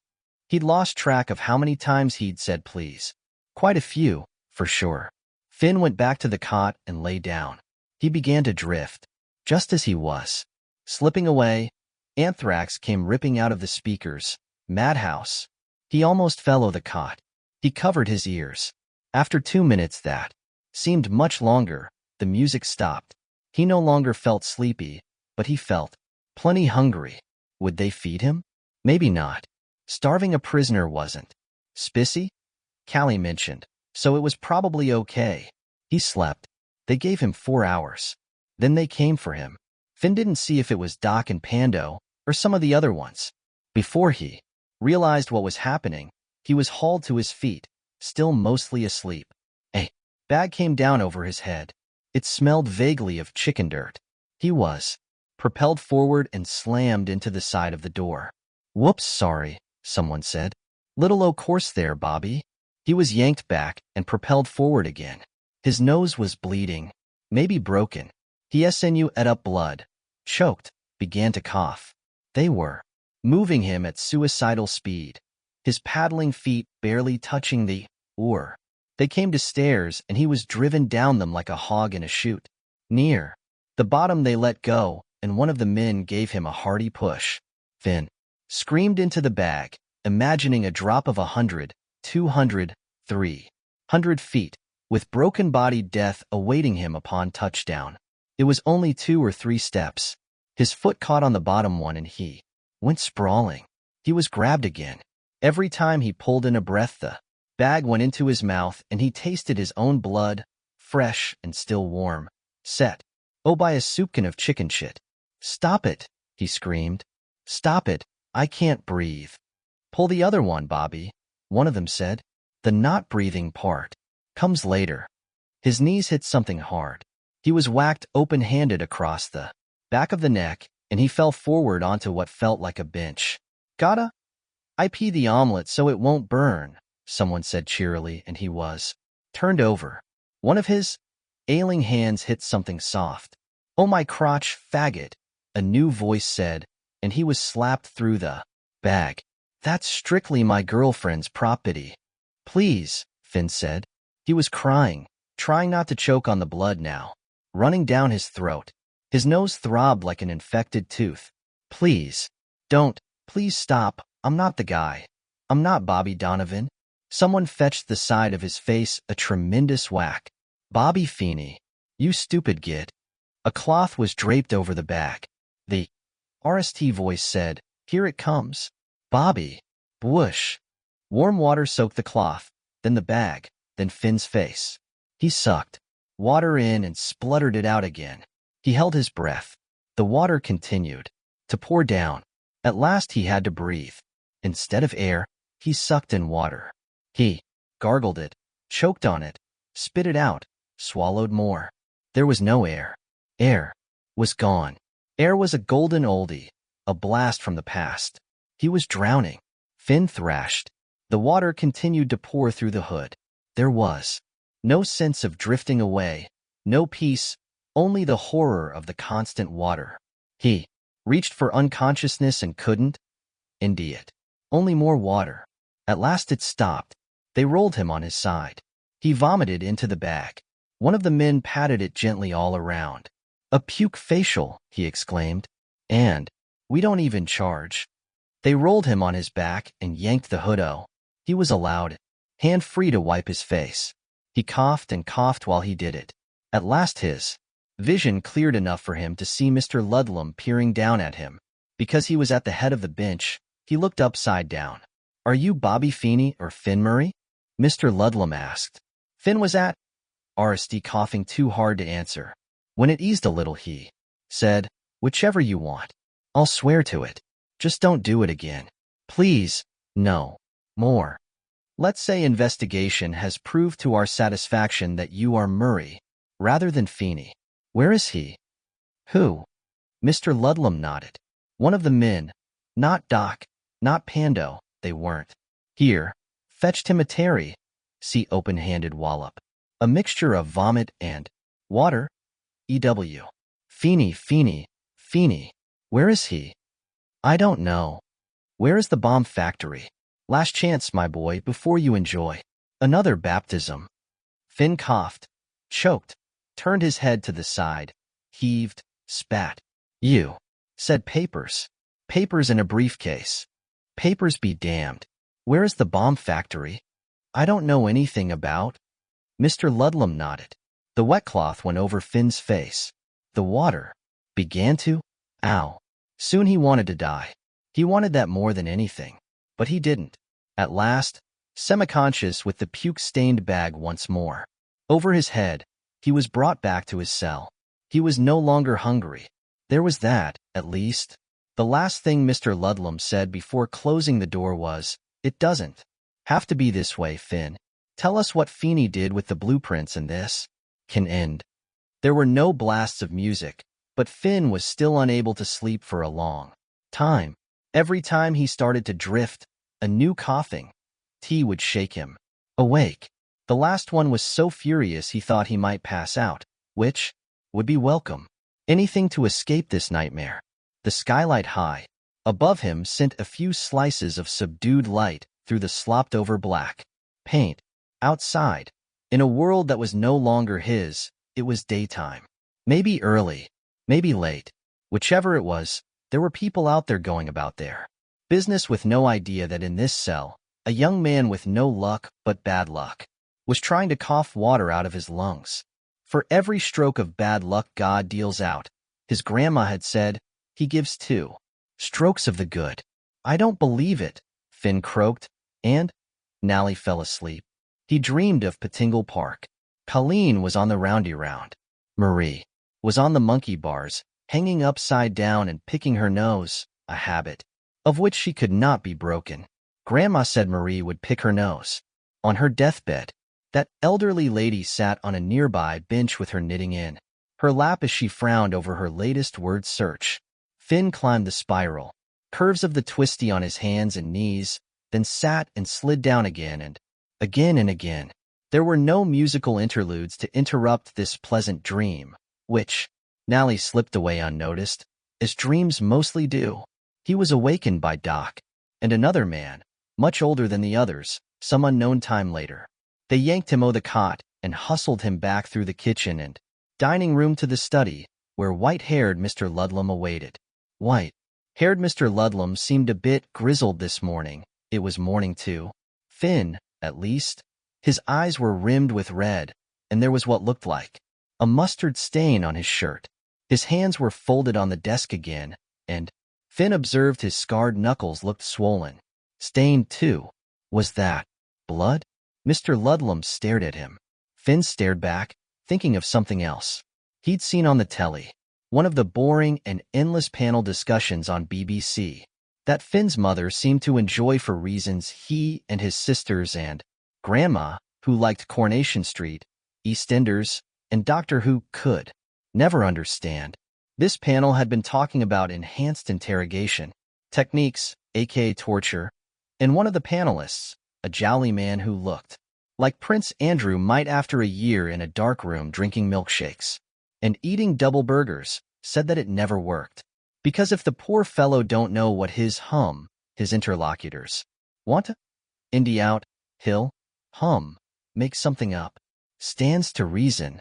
S1: He'd lost track of how many times he'd said please. Quite a few, for sure. Finn went back to the cot and lay down. He began to drift. Just as he was slipping away, Anthrax came ripping out of the speakers. Madhouse. He almost fell off the cot. He covered his ears. After 2 minutes that seemed much longer, the music stopped. He no longer felt sleepy, but he felt plenty hungry. Would they feed him? Maybe not. Starving a prisoner wasn't spissy, Callie mentioned, so it was probably okay. He slept. They gave him 4 hours. Then they came for him. Finn didn't see if it was Doc and Pando or some of the other ones. Before he realized what was happening, he was hauled to his feet, still mostly asleep. A bag came down over his head. It smelled vaguely of chicken dirt. He was propelled forward and slammed into the side of the door. "Whoops, sorry," someone said. "Little o' course there, Bobby." He was yanked back and propelled forward again. His nose was bleeding, maybe broken. He snu ate up blood, choked, began to cough. They were moving him at suicidal speed, his paddling feet barely touching the oar. They came to stairs, and he was driven down them like a hog in a chute. Near the bottom they let go, and one of the men gave him a hearty push. Finn screamed into the bag, imagining a drop of 100, 200, 300 feet, with broken-bodied death awaiting him upon touchdown. It was only 2 or 3 steps. His foot caught on the bottom one and he went sprawling. He was grabbed again. Every time he pulled in a breath, the bag went into his mouth and he tasted his own blood, fresh and still warm, set by a soupcan of chicken shit. "Stop it," he screamed. "Stop it, I can't breathe." "Pull the other one, Bobby," one of them said. "The not breathing part comes later." His knees hit something hard. He was whacked open-handed across the back of the neck, and he fell forward onto what felt like a bench. "Gotta IP the omelet so it won't burn," someone said cheerily, and he was turned over. One of his ailing hands hit something soft. "Oh my crotch, faggot," a new voice said, and he was slapped through the bag. "That's strictly my girlfriend's property." "Please," Finn said. He was crying, trying not to choke on the blood now, running down his throat. His nose throbbed like an infected tooth. "Please, don't, please stop, I'm not the guy. I'm not Bobby Donovan." Someone fetched the side of his face a tremendous whack. "Bobby Feeney, you stupid git." A cloth was draped over the bag. The RST voice said, "Here it comes." "Bobby." Whoosh. Warm water soaked the cloth, then the bag, then Finn's face. He sucked water in and spluttered it out again. He held his breath. The water continued to pour down. At last he had to breathe. Instead of air, he sucked in water. He gargled it, choked on it, spit it out, swallowed more. There was no air. Air was gone. Air was a golden oldie, a blast from the past. He was drowning. Finn thrashed. The water continued to pour through the hood. There was no sense of drifting away, no peace, only the horror of the constant water. He reached for unconsciousness and couldn't. Idiot. Only more water. At last it stopped. They rolled him on his side. He vomited into the bag. One of the men patted it gently all around. "A puke facial," he exclaimed. "And we don't even charge." They rolled him on his back and yanked the hood. He was allowed hand-free to wipe his face. He coughed and coughed while he did it. At last his vision cleared enough for him to see Mr. Ludlum peering down at him. Because he was at the head of the bench, he looked upside down. "Are you Bobby Feeney or Finn Murray?" Mr. Ludlum asked. Finn was at RSD, coughing too hard to answer. When it eased a little, he said, "Whichever you want. I'll swear to it. Just don't do it again. Please, no more. Let's say investigation has proved to our satisfaction that you are Murray, rather than Feeney. Where is he?" "Who?" Mr. Ludlum nodded. "One of the men. Not Doc, not Pando, they weren't. Here, fetched him a Terry." See open-handed wallop. A mixture of vomit and water. EW. "Feeney, Feeney, Feeney. Where is he?" "I don't know." "Where is the bomb factory?" Last chance, my boy, before you enjoy another baptism. Finn coughed, choked, turned his head to the side, heaved, spat. You said papers. Papers in a briefcase. Papers be damned. Where is the bomb factory? I don't know anything about. Mr. Ludlum nodded. The wet cloth went over Finn's face. The water began to. Ow. Soon he wanted to die. He wanted that more than anything. But he didn't. At last, semi-conscious with the puke-stained bag once more over his head, he was brought back to his cell. He was no longer hungry. There was that, at least. The last thing Mr. Ludlum said before closing the door was, "It doesn't have to be this way, Finn. Tell us what Feeney did with the blueprints and this can end." There were no blasts of music, but Finn was still unable to sleep for a long time. Every time he started to drift, a new coughing tea would shake him awake. The last one was so furious he thought he might pass out, which would be welcome. Anything to escape this nightmare. The skylight high above him sent a few slices of subdued light through the slopped-over black paint. Outside, in a world that was no longer his, it was daytime. Maybe early, maybe late. Whichever it was, there were people out there going about their business with no idea that in this cell, a young man with no luck but bad luck was trying to cough water out of his lungs. For every stroke of bad luck God deals out, his grandma had said, he gives 2 strokes of the good. I don't believe it, Finn croaked, and Nally fell asleep. He dreamed of Patingle Park. Colleen was on the roundy-round. Marie was on the monkey bars, hanging upside down and picking her nose, a habit of which she could not be broken. Grandma said Marie would pick her nose. On her deathbed, that elderly lady sat on a nearby bench with her knitting in her lap as she frowned over her latest word search. Finn climbed the spiral, curves of the twisty on his hands and knees, then sat and slid down again and again and again. There were no musical interludes to interrupt this pleasant dream, which Nally slipped away unnoticed, as dreams mostly do. He was awakened by Doc and another man, much older than the others, some unknown time later. They yanked him o' the cot and hustled him back through the kitchen and dining room to the study, where white-haired Mr. Ludlum awaited. White-haired Mr. Ludlum seemed a bit grizzled this morning. It was morning to Finn, at least. His eyes were rimmed with red, and there was what looked like a mustard stain on his shirt. His hands were folded on the desk again, and Finn observed his scarred knuckles looked swollen. Stained, too. Was that blood? Mr. Ludlum stared at him. Finn stared back, thinking of something else he'd seen on the telly. One of the boring and endless panel discussions on BBC that Finn's mother seemed to enjoy for reasons he and his sisters and Grandma, who liked Coronation Street, EastEnders, and Doctor Who, could never understand. This panel had been talking about enhanced interrogation techniques, aka torture, and one of the panelists, a jolly man who looked like Prince Andrew might after a year in a dark room drinking milkshakes and eating double burgers, said that it never worked. Because if the poor fellow don't know what his interlocutors want to indie out, he'll make something up. Stands to reason.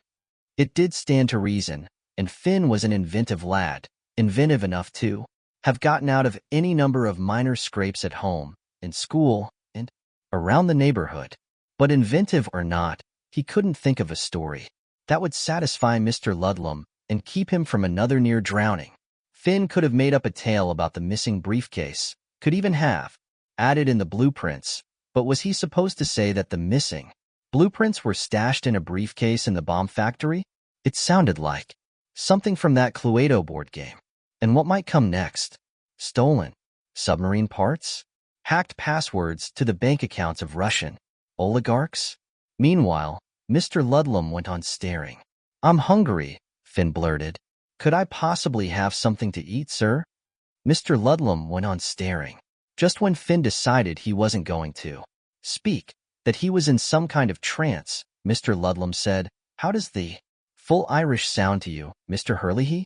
S1: It did stand to reason, and Finn was an inventive lad, inventive enough to have gotten out of any number of minor scrapes at home, in school, and around the neighborhood. But inventive or not, he couldn't think of a story that would satisfy Mr. Ludlum and keep him from another near drowning. Finn could have made up a tale about the missing briefcase, could even have added in the blueprints, but was he supposed to say that the missing blueprints were stashed in a briefcase in the bomb factory? It sounded like something from that Cluedo board game. And what might come next? Stolen submarine parts? Hacked passwords to the bank accounts of Russian oligarchs? Meanwhile, Mr. Ludlum went on staring. I'm hungry, Finn blurted. Could I possibly have something to eat, sir? Mr. Ludlum went on staring. Just when Finn decided he wasn't going to speak, that he was in some kind of trance, Mr. Ludlum said, How does the full Irish sound to you, Mr. Hurley?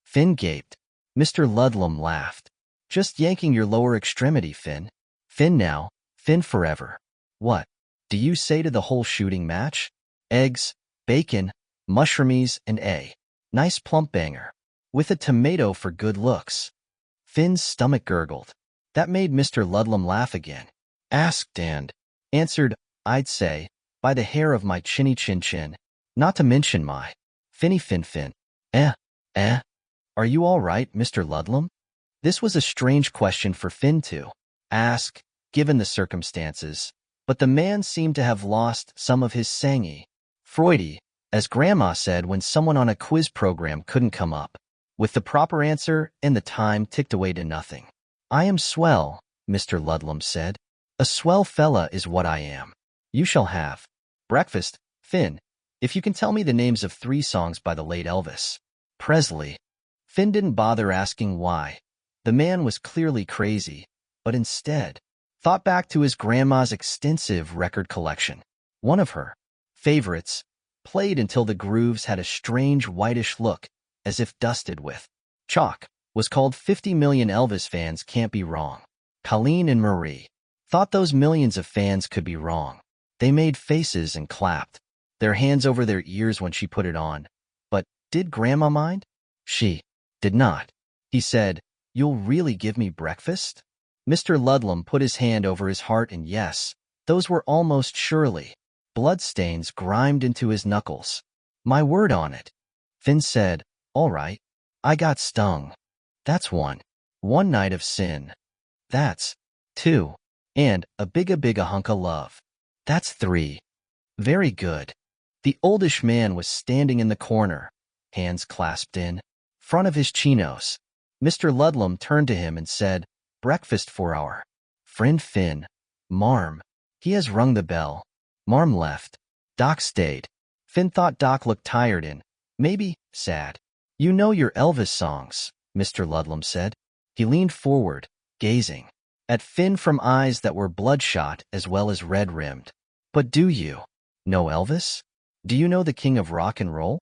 S1: Finn gaped. Mr. Ludlum laughed. Just yanking your lower extremity, Finn. Finn now, Finn forever. What do you say to the whole shooting match? Eggs, bacon, mushroomies, and a nice plump banger. With a tomato for good looks. Finn's stomach gurgled. That made Mr. Ludlum laugh again. Asked and answered, I'd say, by the hair of my chinny chin chin. Not to mention my Finny Fin Fin. Eh? Are you all right, Mr. Ludlum? This was a strange question for Finn to ask, given the circumstances, but the man seemed to have lost some of his sangy Freudy, as Grandma said when someone on a quiz program couldn't come up with the proper answer and the time ticked away to nothing. I am swell, Mr. Ludlum said. A swell fella is what I am. You shall have breakfast, Finn, if you can tell me the names of 3 songs by the late Elvis Presley. Finn didn't bother asking why. The man was clearly crazy, but instead thought back to his grandma's extensive record collection. One of her favorites, played until the grooves had a strange whitish look, as if dusted with chalk, was called 50 Million Elvis Fans Can't Be Wrong. Colleen and Marie thought those millions of fans could be wrong. They made faces and clapped their hands over their ears when she put it on. But did Grandma mind? She did not. He said, You'll really give me breakfast? Mr. Ludlum put his hand over his heart, and yes, those were almost surely bloodstains grimed into his knuckles. My word on it. Finn said, All right. I got stung. That's 1. One night of sin. That's 2. And a bigga hunk of love. That's 3. Very good. The oldish man was standing in the corner, hands clasped in front of his chinos. Mr. Ludlum turned to him and said, Breakfast for our friend Finn. Marm. He has rung the bell. Marm left. Doc stayed. Finn thought Doc looked tired and maybe sad. You know your Elvis songs, Mr. Ludlum said. He leaned forward, gazing at Finn from eyes that were bloodshot as well as red-rimmed. But do you know Elvis? Do you know the king of rock and roll?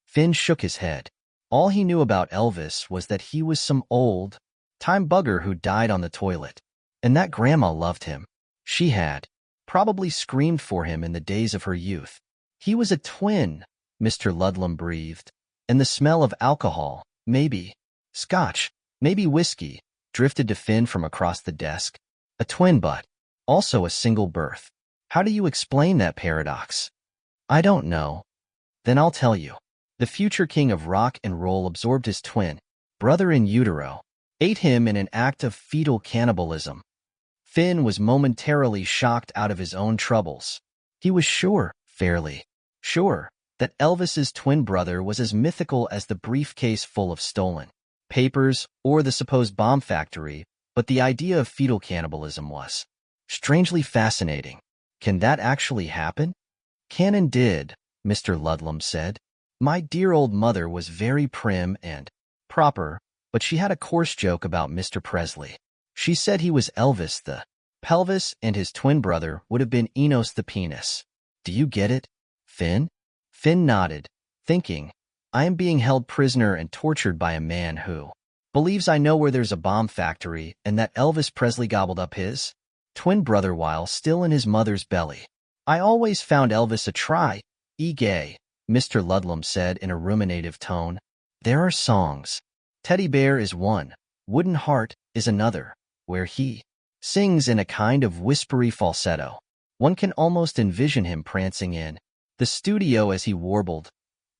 S1: Finn shook his head. All he knew about Elvis was that he was some old-time bugger who died on the toilet, and that Grandma loved him. She had probably screamed for him in the days of her youth. He was a twin, Mr. Ludlum breathed, and the smell of alcohol, maybe scotch, maybe whiskey, drifted to Finn from across the desk. A twin but also a single birth. How do you explain that paradox? I don't know. Then I'll tell you. The future king of rock and roll absorbed his twin brother in utero, ate him in an act of fetal cannibalism. Finn was momentarily shocked out of his own troubles. He was sure, fairly sure, that Elvis's twin brother was as mythical as the briefcase full of stolen papers or the supposed bomb factory, but the idea of fetal cannibalism was strangely fascinating. Can that actually happen? Can and did, Mr. Ludlum said. My dear old mother was very prim and proper, but she had a coarse joke about Mr. Presley. She said he was Elvis the pelvis and his twin brother would have been Enos the penis. Do you get it, Finn? Finn nodded, thinking, I am being held prisoner and tortured by a man who believes I know where there's a bomb factory and that Elvis Presley gobbled up his twin brother while still in his mother's belly. I always found Elvis a gay, Mr. Ludlum said in a ruminative tone. There are songs. Teddy Bear is one. Wooden Heart is another, where he sings in a kind of whispery falsetto. One can almost envision him prancing in the studio as he warbled,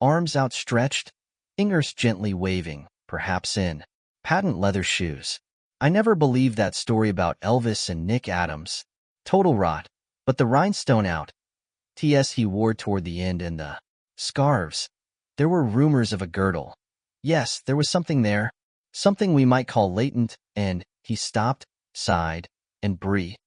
S1: arms outstretched, fingers gently waving, perhaps in patent leather shoes. I never believed that story about Elvis and Nick Adams. Total rot, but the rhinestone out. T.S. he wore toward the end and the scarves. There were rumors of a girdle. Yes, there was something there, something we might call latent, and he stopped, sighed, and breathed.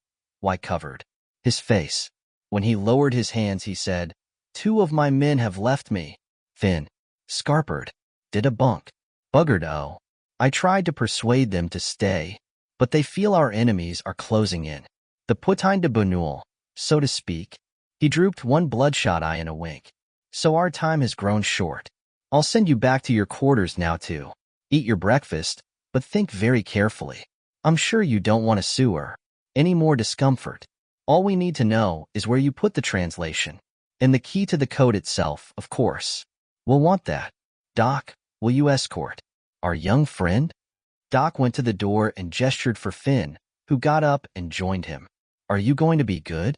S1: Why covered his face. When he lowered his hands, he said, 2 of my men have left me. Finn scarpered. Did a bunk. Buggered oh. I tried to persuade them to stay, but they feel our enemies are closing in. The putain de bonul, so to speak. He drooped one bloodshot eye in a wink. So our time has grown short. I'll send you back to your quarters now to eat your breakfast, but think very carefully. I'm sure you don't want to sue her. Any more discomfort. All we need to know is where you put the translation. And the key to the code itself, of course. We'll want that. Doc, will you escort our young friend? Doc went to the door and gestured for Finn, who got up and joined him. Are you going to be good?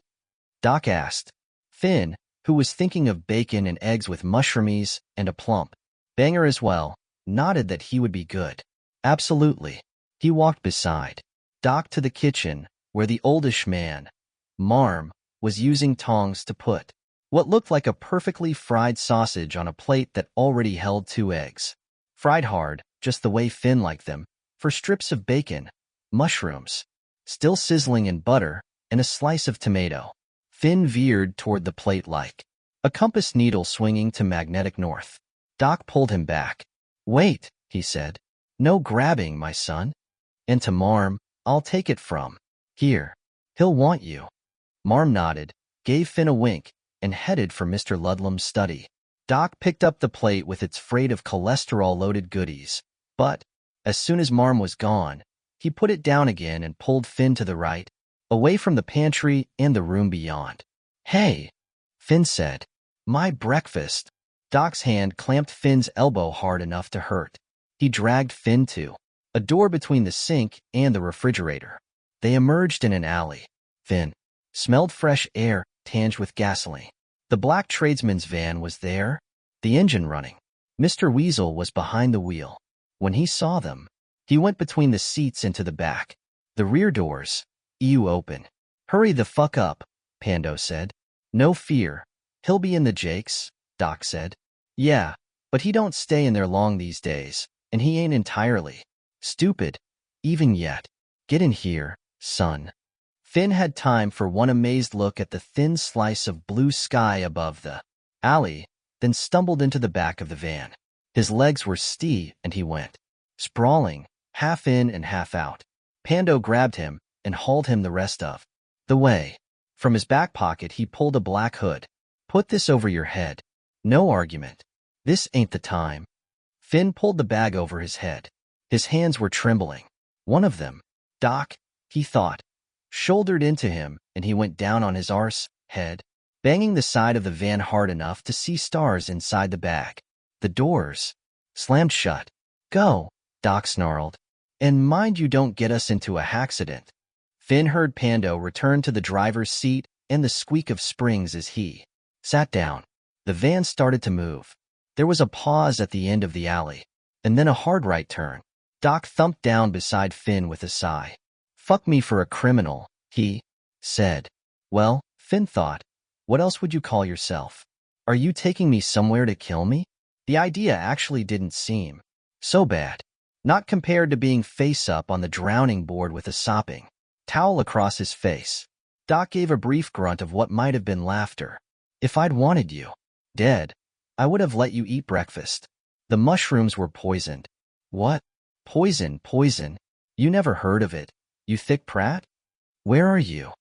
S1: Doc asked. Finn, who was thinking of bacon and eggs with mushroomies and a plump banger as well, nodded that he would be good. Absolutely. He walked beside Doc to the kitchen, where the oldish man, Marm, was using tongs to put what looked like a perfectly fried sausage on a plate that already held 2 eggs. Fried hard, just the way Finn liked them, for strips of bacon, mushrooms, still sizzling in butter, and a slice of tomato. Finn veered toward the plate like a compass needle swinging to magnetic north. Doc pulled him back. Wait, he said. No grabbing, my son. And to Marm, I'll take it from here. He'll want you. Marm nodded, gave Finn a wink, and headed for Mr. Ludlam's study. Doc picked up the plate with its freight of cholesterol-loaded goodies, but as soon as Marm was gone, he put it down again and pulled Finn to the right, away from the pantry and the room beyond. Hey, Finn said. My breakfast. Doc's hand clamped Finn's elbow hard enough to hurt. He dragged Finn to a door between the sink and the refrigerator. They emerged in an alley. Finn smelled fresh air tinged with gasoline. The black tradesman's van was there, the engine running. Mr. Weasel was behind the wheel. When he saw them, he went between the seats into the back. The rear doors, open. Hurry the fuck up, Pando said. No fear. He'll be in the Jakes, Doc said. Yeah, but he don't stay in there long these days, and he ain't entirely stupid, even yet. Get in here, son. Finn had time for one amazed look at the thin slice of blue sky above the alley, then stumbled into the back of the van. His legs were stiff, and he went sprawling, half in and half out. Pando grabbed him and hauled him the rest of the way. From his back pocket, he pulled a black hood. Put this over your head. No argument. This ain't the time. Finn pulled the bag over his head. His hands were trembling. One of them, Doc, he thought, shouldered into him, and he went down on his arse head, banging the side of the van hard enough to see stars inside the bag. The doors slammed shut. Go, Doc snarled. And mind you don't get us into a accident. Finn heard Pando return to the driver's seat and the squeak of springs as he sat down. The van started to move. There was a pause at the end of the alley, and then a hard right turn. Doc thumped down beside Finn with a sigh. Fuck me for a criminal, he said. Well, Finn thought, what else would you call yourself? Are you taking me somewhere to kill me? The idea actually didn't seem so bad. Not compared to being face up on the drowning board with a sopping towel across his face. Doc gave a brief grunt of what might have been laughter. If I'd wanted you dead, I would have let you eat breakfast. The mushrooms were poisoned. What? Poison, poison. You never heard of it, you thick prat? Where are you?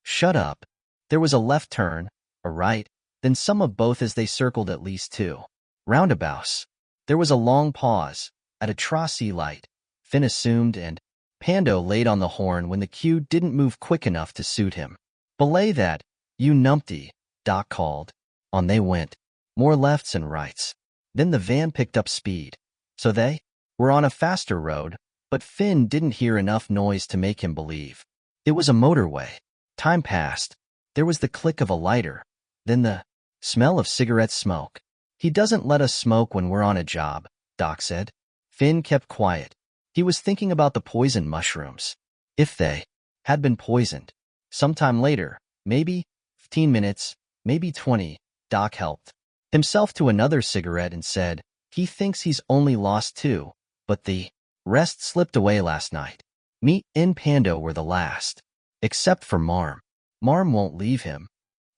S1: Shut up. There was a left turn, a right, then some of both as they circled at least 2 roundabouts. There was a long pause, at a tracé light, Finn assumed, and Pando laid on the horn when the cue didn't move quick enough to suit him. Belay that, you numpty, Doc called. On they went. More lefts and rights. Then the van picked up speed. So they were on a faster road, but Finn didn't hear enough noise to make him believe it was a motorway. Time passed. There was the click of a lighter, then the smell of cigarette smoke. He doesn't let us smoke when we're on a job, Doc said. Finn kept quiet. He was thinking about the poison mushrooms. If they had been poisoned. Sometime later, maybe 15 minutes, maybe 20, Doc helped himself to another cigarette and said, he thinks he's only lost 2, but the rest slipped away last night. Me and Pando were the last. Except for Marm. Marm won't leave him.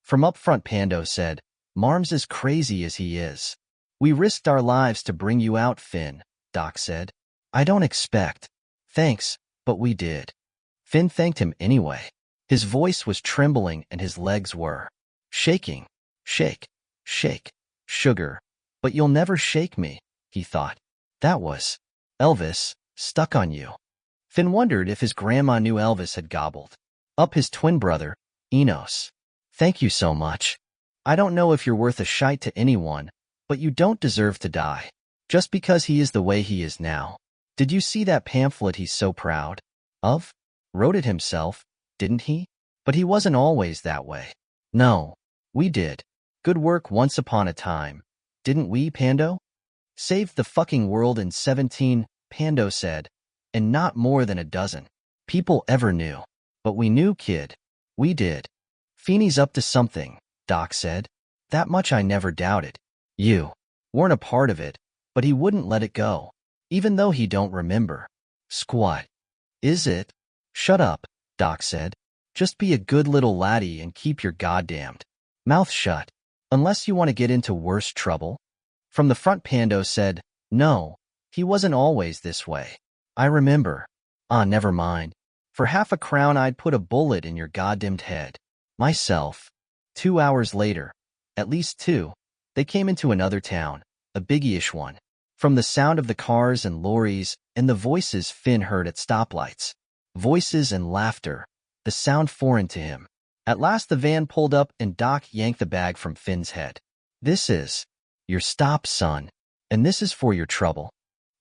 S1: From up front, Pando said, Marm's as crazy as he is. We risked our lives to bring you out, Finn, Doc said. I don't expect thanks, but we did. Finn thanked him anyway. His voice was trembling and his legs were shaking. Shake, shake, sugar. But you'll never shake me, he thought. That was Elvis, stuck on you. Finn wondered if his grandma knew Elvis had gobbled up his twin brother, Enos. Thank you so much. I don't know if you're worth a shite to anyone, but you don't deserve to die. Just because he is the way he is now. Did you see that pamphlet he's so proud of? Wrote it himself, didn't he? But he wasn't always that way. No, we did. Good work once upon a time. Didn't we, Pando? Saved the fucking world in 17, Pando said, and not more than a dozen people ever knew. But we knew, kid. We did. Feeney's up to something, Doc said. That much I never doubted. You weren't a part of it, but he wouldn't let it go, even though he don't remember. Squat. Is it? Shut up, Doc said. Just be a good little laddie and keep your goddamned mouth shut, unless you want to get into worse trouble. From the front, Pando said, no, he wasn't always this way. I remember. Ah, never mind. For half a crown I'd put a bullet in your goddamned head. Myself. 2 hours later, at least 2, they came into another town, a biggie-ish one. From the sound of the cars and lorries and the voices Finn heard at stoplights. Voices and laughter, the sound foreign to him. At last the van pulled up and Doc yanked the bag from Finn's head. This is your stop, son, and this is for your trouble.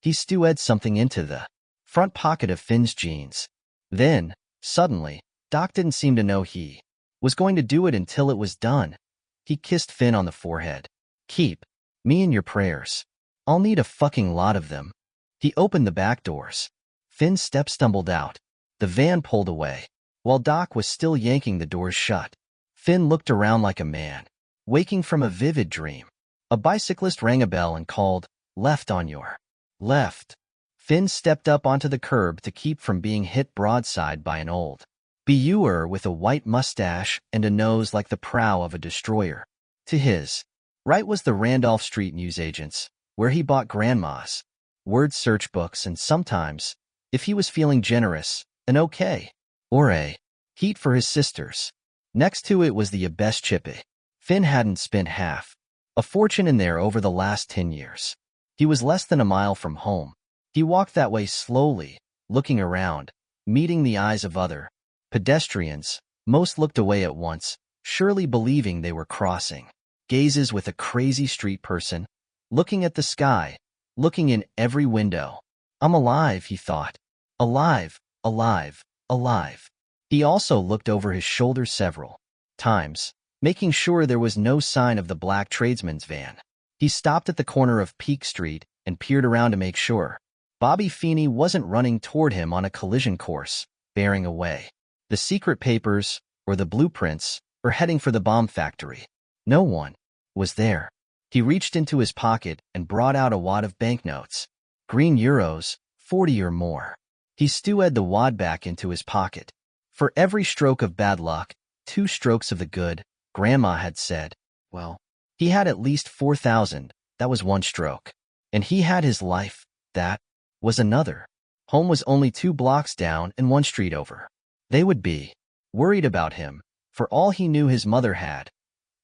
S1: He stewed something into the front pocket of Finn's jeans. Then, suddenly, Doc didn't seem to know he was going to do it until it was done. He kissed Finn on the forehead. Keep me in your prayers. I'll need a fucking lot of them. He opened the back doors. Finn's step stumbled out. The van pulled away. While Doc was still yanking the doors shut, Finn looked around like a man waking from a vivid dream. A bicyclist rang a bell and called, left on your left. Finn stepped up onto the curb to keep from being hit broadside by an old Buer with a white mustache and a nose like the prow of a destroyer. To his right was the Randolph Street newsagent's, where he bought Grandma's word search books and sometimes, if he was feeling generous, an okay or a heat for his sisters. Next to it was the best chippy. Finn hadn't spent half a fortune in there over the last 10 years. He was less than a mile from home. He walked that way slowly, looking around, meeting the eyes of other pedestrians. Most looked away at once, surely believing they were crossing gazes with a crazy street person, looking at the sky, looking in every window. I'm alive, he thought. Alive, alive, alive. He also looked over his shoulder several times, making sure there was no sign of the black tradesman's van. He stopped at the corner of Peak Street and peered around to make sure Bobby Feeney wasn't running toward him on a collision course, bearing away the secret papers or the blueprints or heading for the bomb factory. No one was there. He reached into his pocket and brought out a wad of banknotes. Green euros, 40 or more. He stewed the wad back into his pocket. For every stroke of bad luck, 2 strokes of the good, Grandma had said. Well, he had at least 4,000, that was 1 stroke. And he had his life, that was another. Home was only 2 blocks down and 1 street over. They would be worried about him. For all he knew, his mother had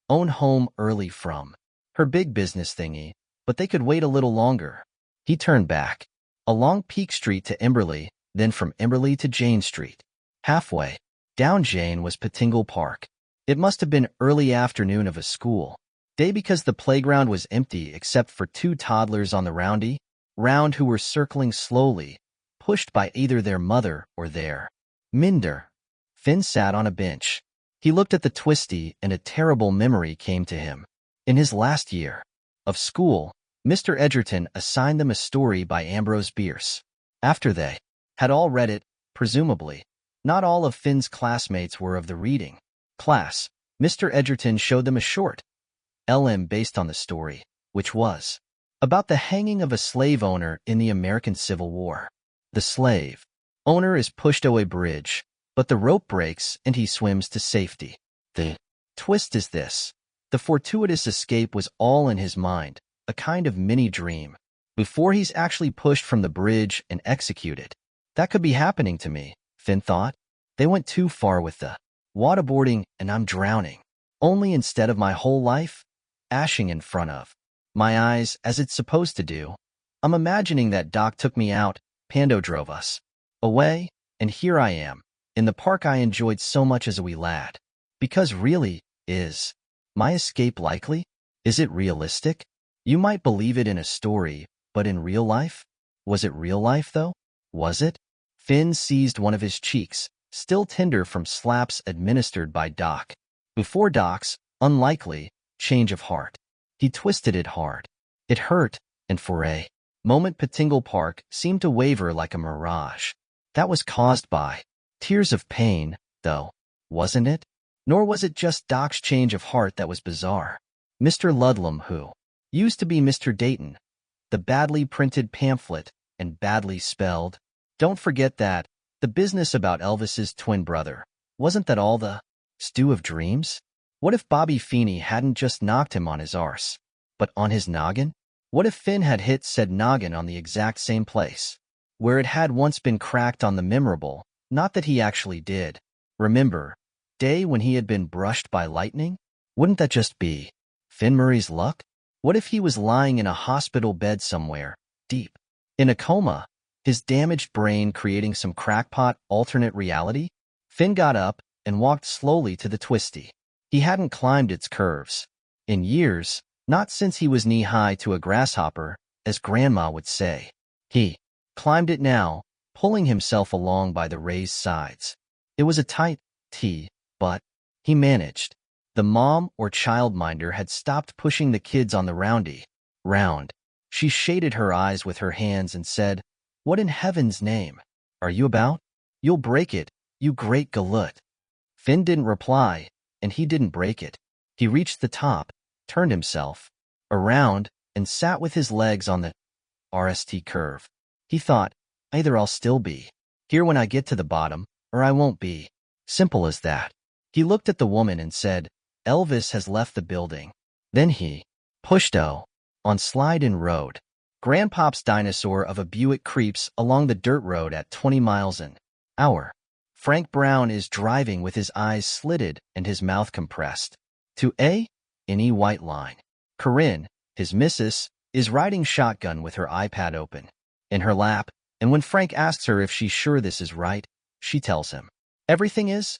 S1: owned home early from her big business thingy, but they could wait a little longer. He turned back along Peak Street to Emberley, then from Emberley to Jane Street. Halfway down Jane was Pettingle Park. It must have been early afternoon of a school day because the playground was empty except for 2 toddlers on the round who were circling slowly, pushed by either their mother or their minder. Finn sat on a bench. He looked at the twisty and a terrible memory came to him. In his last year of school, Mr. Edgerton assigned them a story by Ambrose Bierce. After they had all read it, presumably, not all of Finn's classmates were of the reading class, Mr. Edgerton showed them a short LM based on the story, which was about the hanging of a slave owner in the American Civil War. The slave owner is pushed over a bridge, but the rope breaks and he swims to safety. The twist is this. The fortuitous escape was all in his mind, a kind of mini-dream, before he's actually pushed from the bridge and executed. That could be happening to me, Finn thought. They went too far with the waterboarding and I'm drowning. Only instead of my whole life, ashing in front of my eyes as it's supposed to do. I'm imagining that Doc took me out, Pando drove us away, and here I am, in the park I enjoyed so much as a wee lad. Because really, is my escape likely? Is it realistic? You might believe it in a story, but in real life? Was it real life, though? Was it? Finn seized one of his cheeks, still tender from slaps administered by Doc. Before Doc's unlikely change of heart. He twisted it hard. It hurt, and for a moment Patingle Park seemed to waver like a mirage. That was caused by tears of pain, though, wasn't it? Nor was it just Doc's change of heart that was bizarre. Mr. Ludlam, who used to be Mr. Dayton, the badly printed pamphlet, and badly spelled. Don't forget that, the business about Elvis's twin brother. Wasn't that all the stew of dreams? What if Bobby Feeney hadn't just knocked him on his arse, but on his noggin? What if Finn had hit said noggin on the exact same place, where it had once been cracked on the memorable, not that he actually did. Remember, day when he had been brushed by lightning? Wouldn't that just be Finn Murray's luck? What if he was lying in a hospital bed somewhere, deep in a coma, his damaged brain creating some crackpot alternate reality? Finn got up and walked slowly to the twisty. He hadn't climbed its curves in years, not since he was knee-high to a grasshopper, as Grandma would say. He climbed it now, pulling himself along by the raised sides. It was a tight T, but he managed. The mom or childminder had stopped pushing the kids on the round. She shaded her eyes with her hands and said, "What in heaven's name are you about? You'll break it, you great galoot." Finn didn't reply, and he didn't break it. He reached the top, turned himself around, and sat with his legs on the RST curve. He thought, either I'll still be here when I get to the bottom, or I won't be. Simple as that. He looked at the woman and said, "Elvis has left the building." Then he pushed on slide and road. Grandpop's dinosaur of a Buick creeps along the dirt road at 20 miles an hour. Frank Brown is driving with his eyes slitted and his mouth compressed to any white line. Corinne, his missus, is riding shotgun with her iPad open in her lap, and when Frank asks her if she's sure this is right, she tells him everything is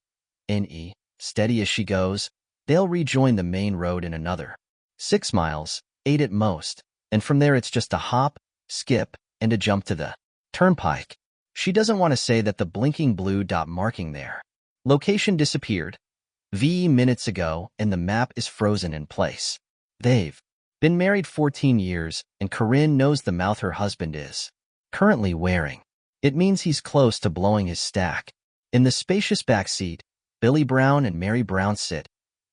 S1: steady as she goes. They'll rejoin the main road in another 6 miles, 8 at most, and from there it's just a hop, skip, and a jump to the turnpike. She doesn't want to say that the blinking blue dot marking there location disappeared minutes ago, and the map is frozen in place. They've been married 14 years, and Corinne knows the mouth her husband is currently wearing. It means he's close to blowing his stack. In the spacious back seat, Billy Brown and Mary Brown sit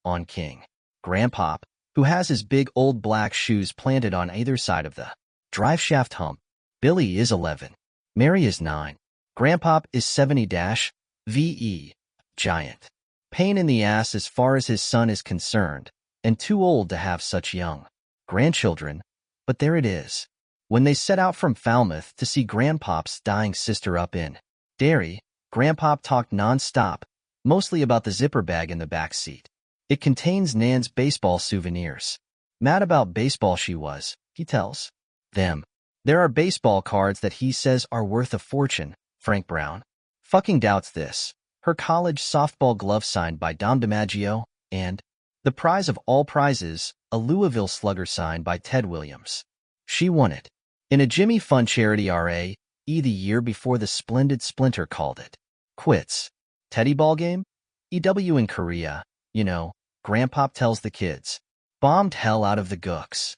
S1: on King Grandpop, who has his big old black shoes planted on either side of the drive shaft hump. Billy is 11. Mary is 9. Grandpop is 70-VE, giant. Pain in the ass as far as his son is concerned, and too old to have such young grandchildren, but there it is. When they set out from Falmouth to see Grandpop's dying sister up in Derry, Grandpop talked non-stop, mostly about the zipper bag in the back seat. It contains Nan's baseball souvenirs. Mad about baseball she was, he tells them. There are baseball cards that he says are worth a fortune. Frank Brown fucking doubts this. Her college softball glove signed by Dom DiMaggio, and the prize of all prizes, a Louisville Slugger signed by Ted Williams. She won it in a Jimmy Fund charity RAE the year before the splendid Splinter called it quits. Teddy ball game? EW in Korea, you know, Grandpop tells the kids. Bombed hell out of the gooks.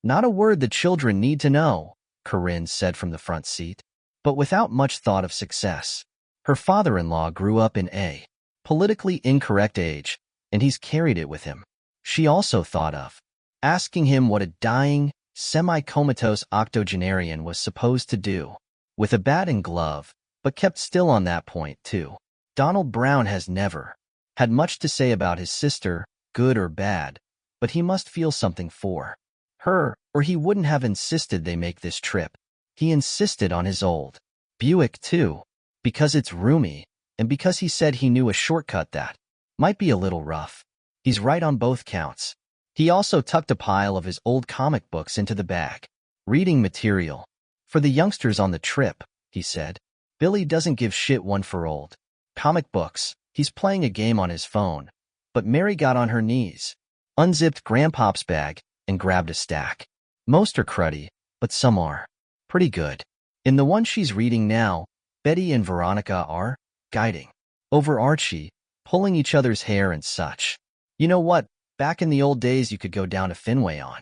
S1: Not a word the children need to know, Corinne said from the front seat, but without much thought of success. Her father-in-law grew up in a politically incorrect age, and he's carried it with him. She also thought of asking him what a dying, semi-comatose octogenarian was supposed to do with a bat and glove, but kept still on that point, too. Donald Brown has never had much to say about his sister, good or bad, but he must feel something for her, or he wouldn't have insisted they make this trip. He insisted on his old Buick, too, because it's roomy, and because he said he knew a shortcut that might be a little rough. He's right on both counts. He also tucked a pile of his old comic books into the bag. Reading material for the youngsters on the trip, he said. Billy doesn't give shit one for old comic books. He's playing a game on his phone, But Mary got on her knees, unzipped Grandpop's bag, and grabbed a stack. Most are cruddy, but some are pretty good. In the one she's reading now, Betty and Veronica are guiding over Archie, pulling each other's hair and such. You know what? Back in the old days you could go down to Fenway on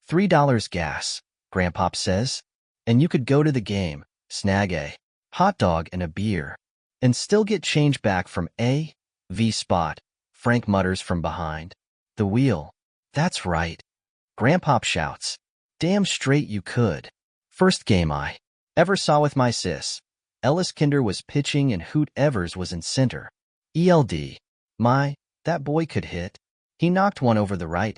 S1: $3 gas, Grandpop says, and you could go to the game, snag a hot dog and a beer, and still get change back from A.V. spot, Frank mutters from behind the wheel. That's right, Grandpop shouts. Damn straight you could. First game I ever saw with my sis. Ellis Kinder was pitching and Hoot Evers was in center. ELD. My, that boy could hit. He knocked one over the right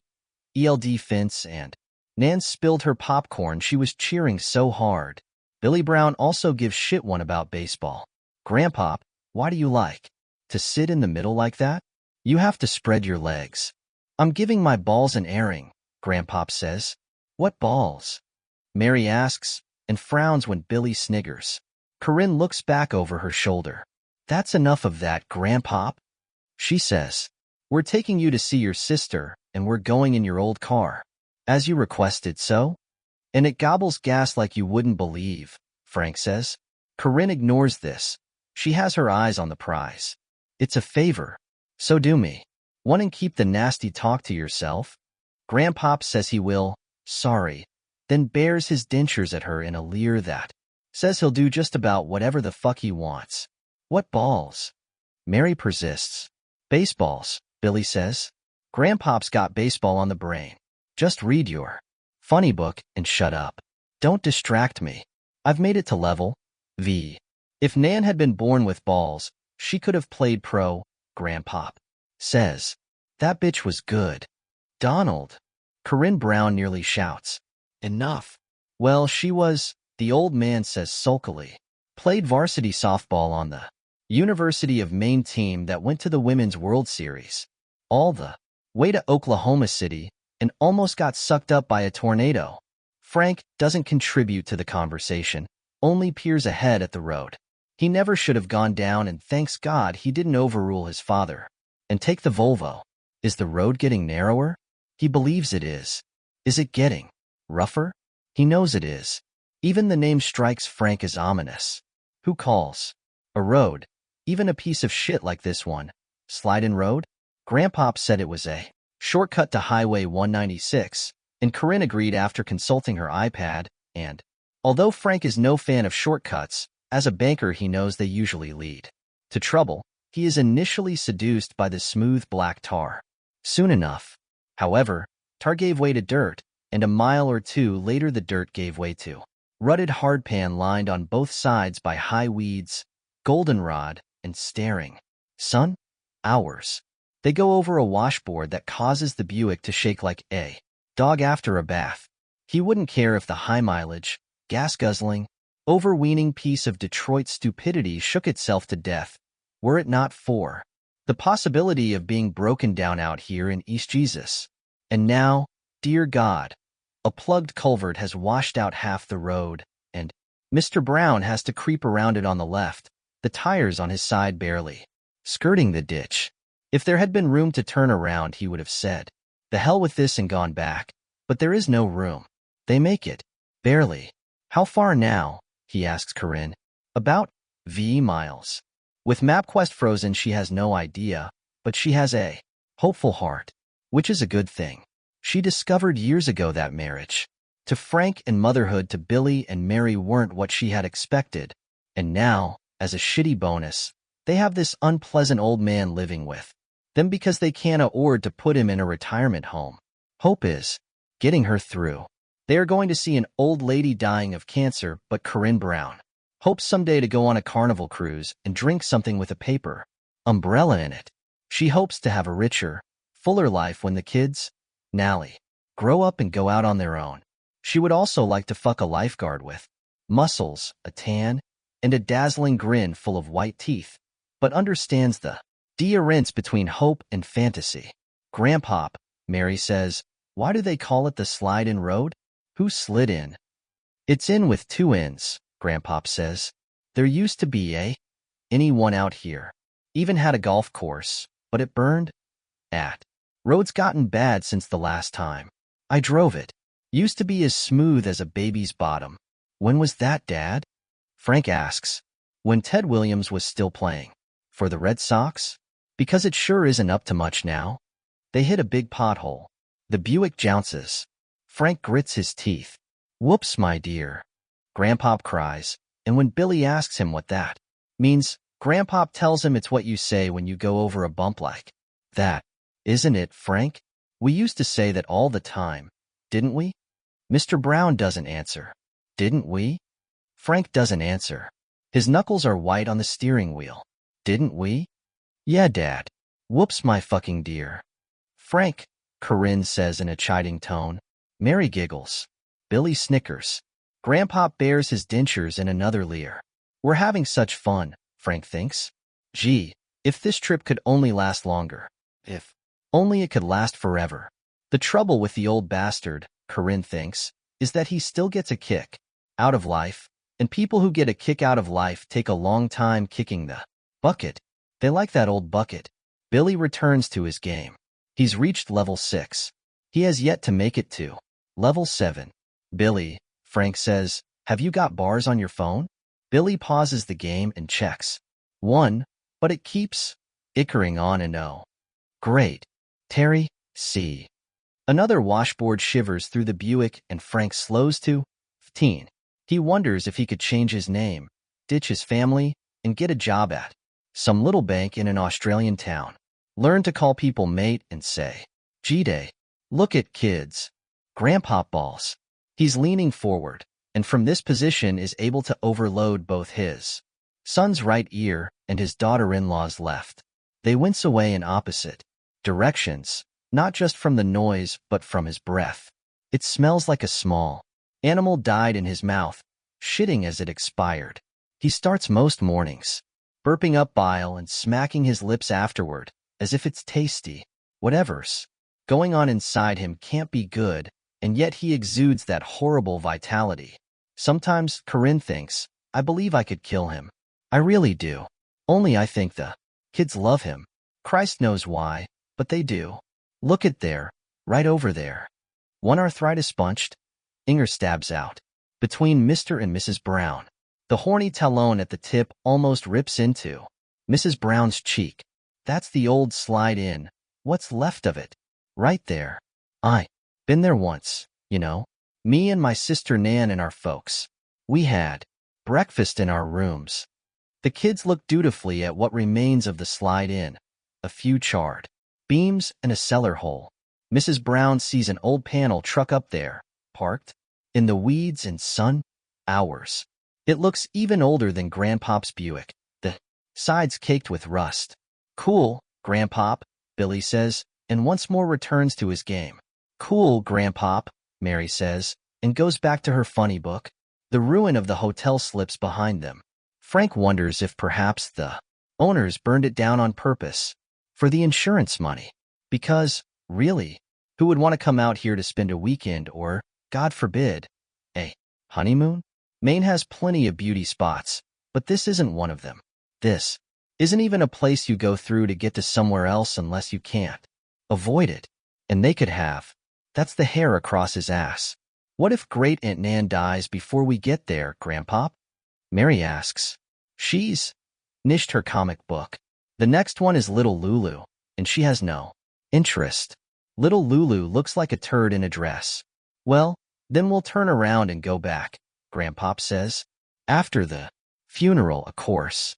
S1: ELD fence and Nan spilled her popcorn. She was cheering so hard. Billy Brown also gives shit one about baseball. Grandpop, why do you like to sit in the middle like that? You have to spread your legs. I'm giving my balls an airing, Grandpop says. What balls? Mary asks and frowns when Billy sniggers. Corinne looks back over her shoulder. That's enough of that, Grandpop, she says. We're taking you to see your sister, and we're going in your old car. As you requested, so? And it gobbles gas like you wouldn't believe, Frank says. Corinne ignores this. She has her eyes on the prize. It's a favor. So do me. Want to keep the nasty talk to yourself? Grandpop says he will, sorry, then bears his dentures at her in a leer that says he'll do just about whatever the fuck he wants. What balls? Mary persists. Baseballs, Billy says. Grandpop's got baseball on the brain. Just read your funny book and shut up. Don't distract me. I've made it to level V. If Nan had been born with balls, she could have played pro, Grandpop says. That bitch was good. Donald. Corinne Brown nearly shouts. Enough. Well, she was, the old man says sulkily. Played varsity softball on the University of Maine team that went to the Women's World Series. All the way to Oklahoma City and almost got sucked up by a tornado. Frank doesn't contribute to the conversation, only peers ahead at the road. He never should have gone down and thanks God he didn't overrule his father. And take the Volvo. Is the road getting narrower? He believes it is. Is it getting rougher? He knows it is. Even the name strikes Frank as ominous. Who calls a road, even a piece of shit like this one, Slide-in Road? Grandpop said it was a shortcut to Highway 196, and Corinne agreed after consulting her iPad, and although Frank is no fan of shortcuts, as a banker he knows they usually lead to trouble, he is initially seduced by the smooth black tar. Soon enough, however, tar gave way to dirt, and a mile or two later the dirt gave way to rutted hardpan lined on both sides by high weeds, goldenrod, and staring sun hours. They go over a washboard that causes the Buick to shake like a dog after a bath. He wouldn't care if the high-mileage, gas-guzzling, overweening piece of Detroit stupidity shook itself to death, were it not for the possibility of being broken down out here in East Jesus. And now, dear God, a plugged culvert has washed out half the road, and Mr. Brown has to creep around it on the left, the tires on his side barely skirting the ditch. If there had been room to turn around, he would have said, "The hell with this," and gone back. But there is no room. They make it. Barely. How far now? He asks Corinne. About miles. With MapQuest frozen, she has no idea, but she has a hopeful heart, which is a good thing. She discovered years ago that marriage to Frank and motherhood to Billy and Mary weren't what she had expected, and now, as a shitty bonus, they have this unpleasant old man living with them because they can't afford to put him in a retirement home. Hope is getting her through. They are going to see an old lady dying of cancer, but Corinne Brown hopes someday to go on a carnival cruise and drink something with a paper umbrella in it. She hopes to have a richer, fuller life when the kids, Nally, grow up and go out on their own. She would also like to fuck a lifeguard with muscles, a tan, and a dazzling grin full of white teeth, but understands the difference between hope and fantasy. Grandpop, Mary says, why do they call it the Slide-in Road? Who slid in? It's in with two ends, Grandpop says. There used to be anyone out here. Even had a golf course, but it burned. Road's gotten bad since the last time I drove it. Used to be as smooth as a baby's bottom. When was that, Dad? Frank asks. When Ted Williams was still playing. For the Red Sox? Because it sure isn't up to much now. They hit a big pothole. The Buick jounces. Frank grits his teeth. Whoops, my dear. Grandpop cries, and when Billy asks him what that means, Grandpop tells him it's what you say when you go over a bump like that. Isn't it, Frank? We used to say that all the time, didn't we? Mr. Brown doesn't answer. Didn't we? Frank doesn't answer. His knuckles are white on the steering wheel. Didn't we? Yeah, Dad. Whoops, my fucking dear. Frank, Corinne says in a chiding tone. Mary giggles. Billy snickers. Grandpop bares his dentures in another leer. We're having such fun, Frank thinks. Gee, if this trip could only last longer. If only it could last forever. The trouble with the old bastard, Corinne thinks, is that he still gets a kick out of life, and people who get a kick out of life take a long time kicking the bucket. They like that old bucket. Billy returns to his game. He's reached level 6. He has yet to make it to level 7. Billy, Frank says, have you got bars on your phone? Billy pauses the game and checks. 1, but it keeps ickering on and oh. Great. Terry, C. Another washboard shivers through the Buick and Frank slows to 15. He wonders if he could change his name, ditch his family, and get a job at some little bank in an Australian town. Learn to call people mate and say, G-Day. Look at kids. Grandpop balls. He's leaning forward, and from this position is able to overload both his son's right ear and his daughter-in-law's left. They wince away in opposite directions, not just from the noise but from his breath. It smells like a small animal died in his mouth, shitting as it expired. He starts most mornings, burping up bile and smacking his lips afterward, as if it's tasty. Whatever's going on inside him can't be good, and yet he exudes that horrible vitality. Sometimes, Corinne thinks, I believe I could kill him. I really do. Only I think the kids love him. Christ knows why, but they do. Look at there, right over there. One arthritis punched. Inger stabs out. Between Mr. and Mrs. Brown. The horny talon at the tip almost rips into Mrs. Brown's cheek. That's the old slide in. What's left of it? Right there. I been there once, you know. Me and my sister Nan and our folks. We had breakfast in our rooms. The kids look dutifully at what remains of the slide in. A few charred beams and a cellar hole. Mrs. Brown sees an old panel truck up there, parked in the weeds and sun. Hours. It looks even older than Grandpop's Buick, the sides caked with rust. Cool, Grandpop, Billy says, and once more returns to his game. Cool, Grandpop, Mary says, and goes back to her funny book. The ruin of the hotel slips behind them. Frank wonders if perhaps the owners burned it down on purpose. For the insurance money. Because, really, who would want to come out here to spend a weekend or, God forbid, a honeymoon? Maine has plenty of beauty spots, but this isn't one of them. This isn't even a place you go through to get to somewhere else unless you can't avoid it. And they could have. That's the hair across his ass. What if Great Aunt Nan dies before we get there, Grandpop? Mary asks. She's nished her comic book. The next one is Little Lulu, and she has no interest. Little Lulu looks like a turd in a dress. Well, then we'll turn around and go back, Grandpop says. After the funeral, of course.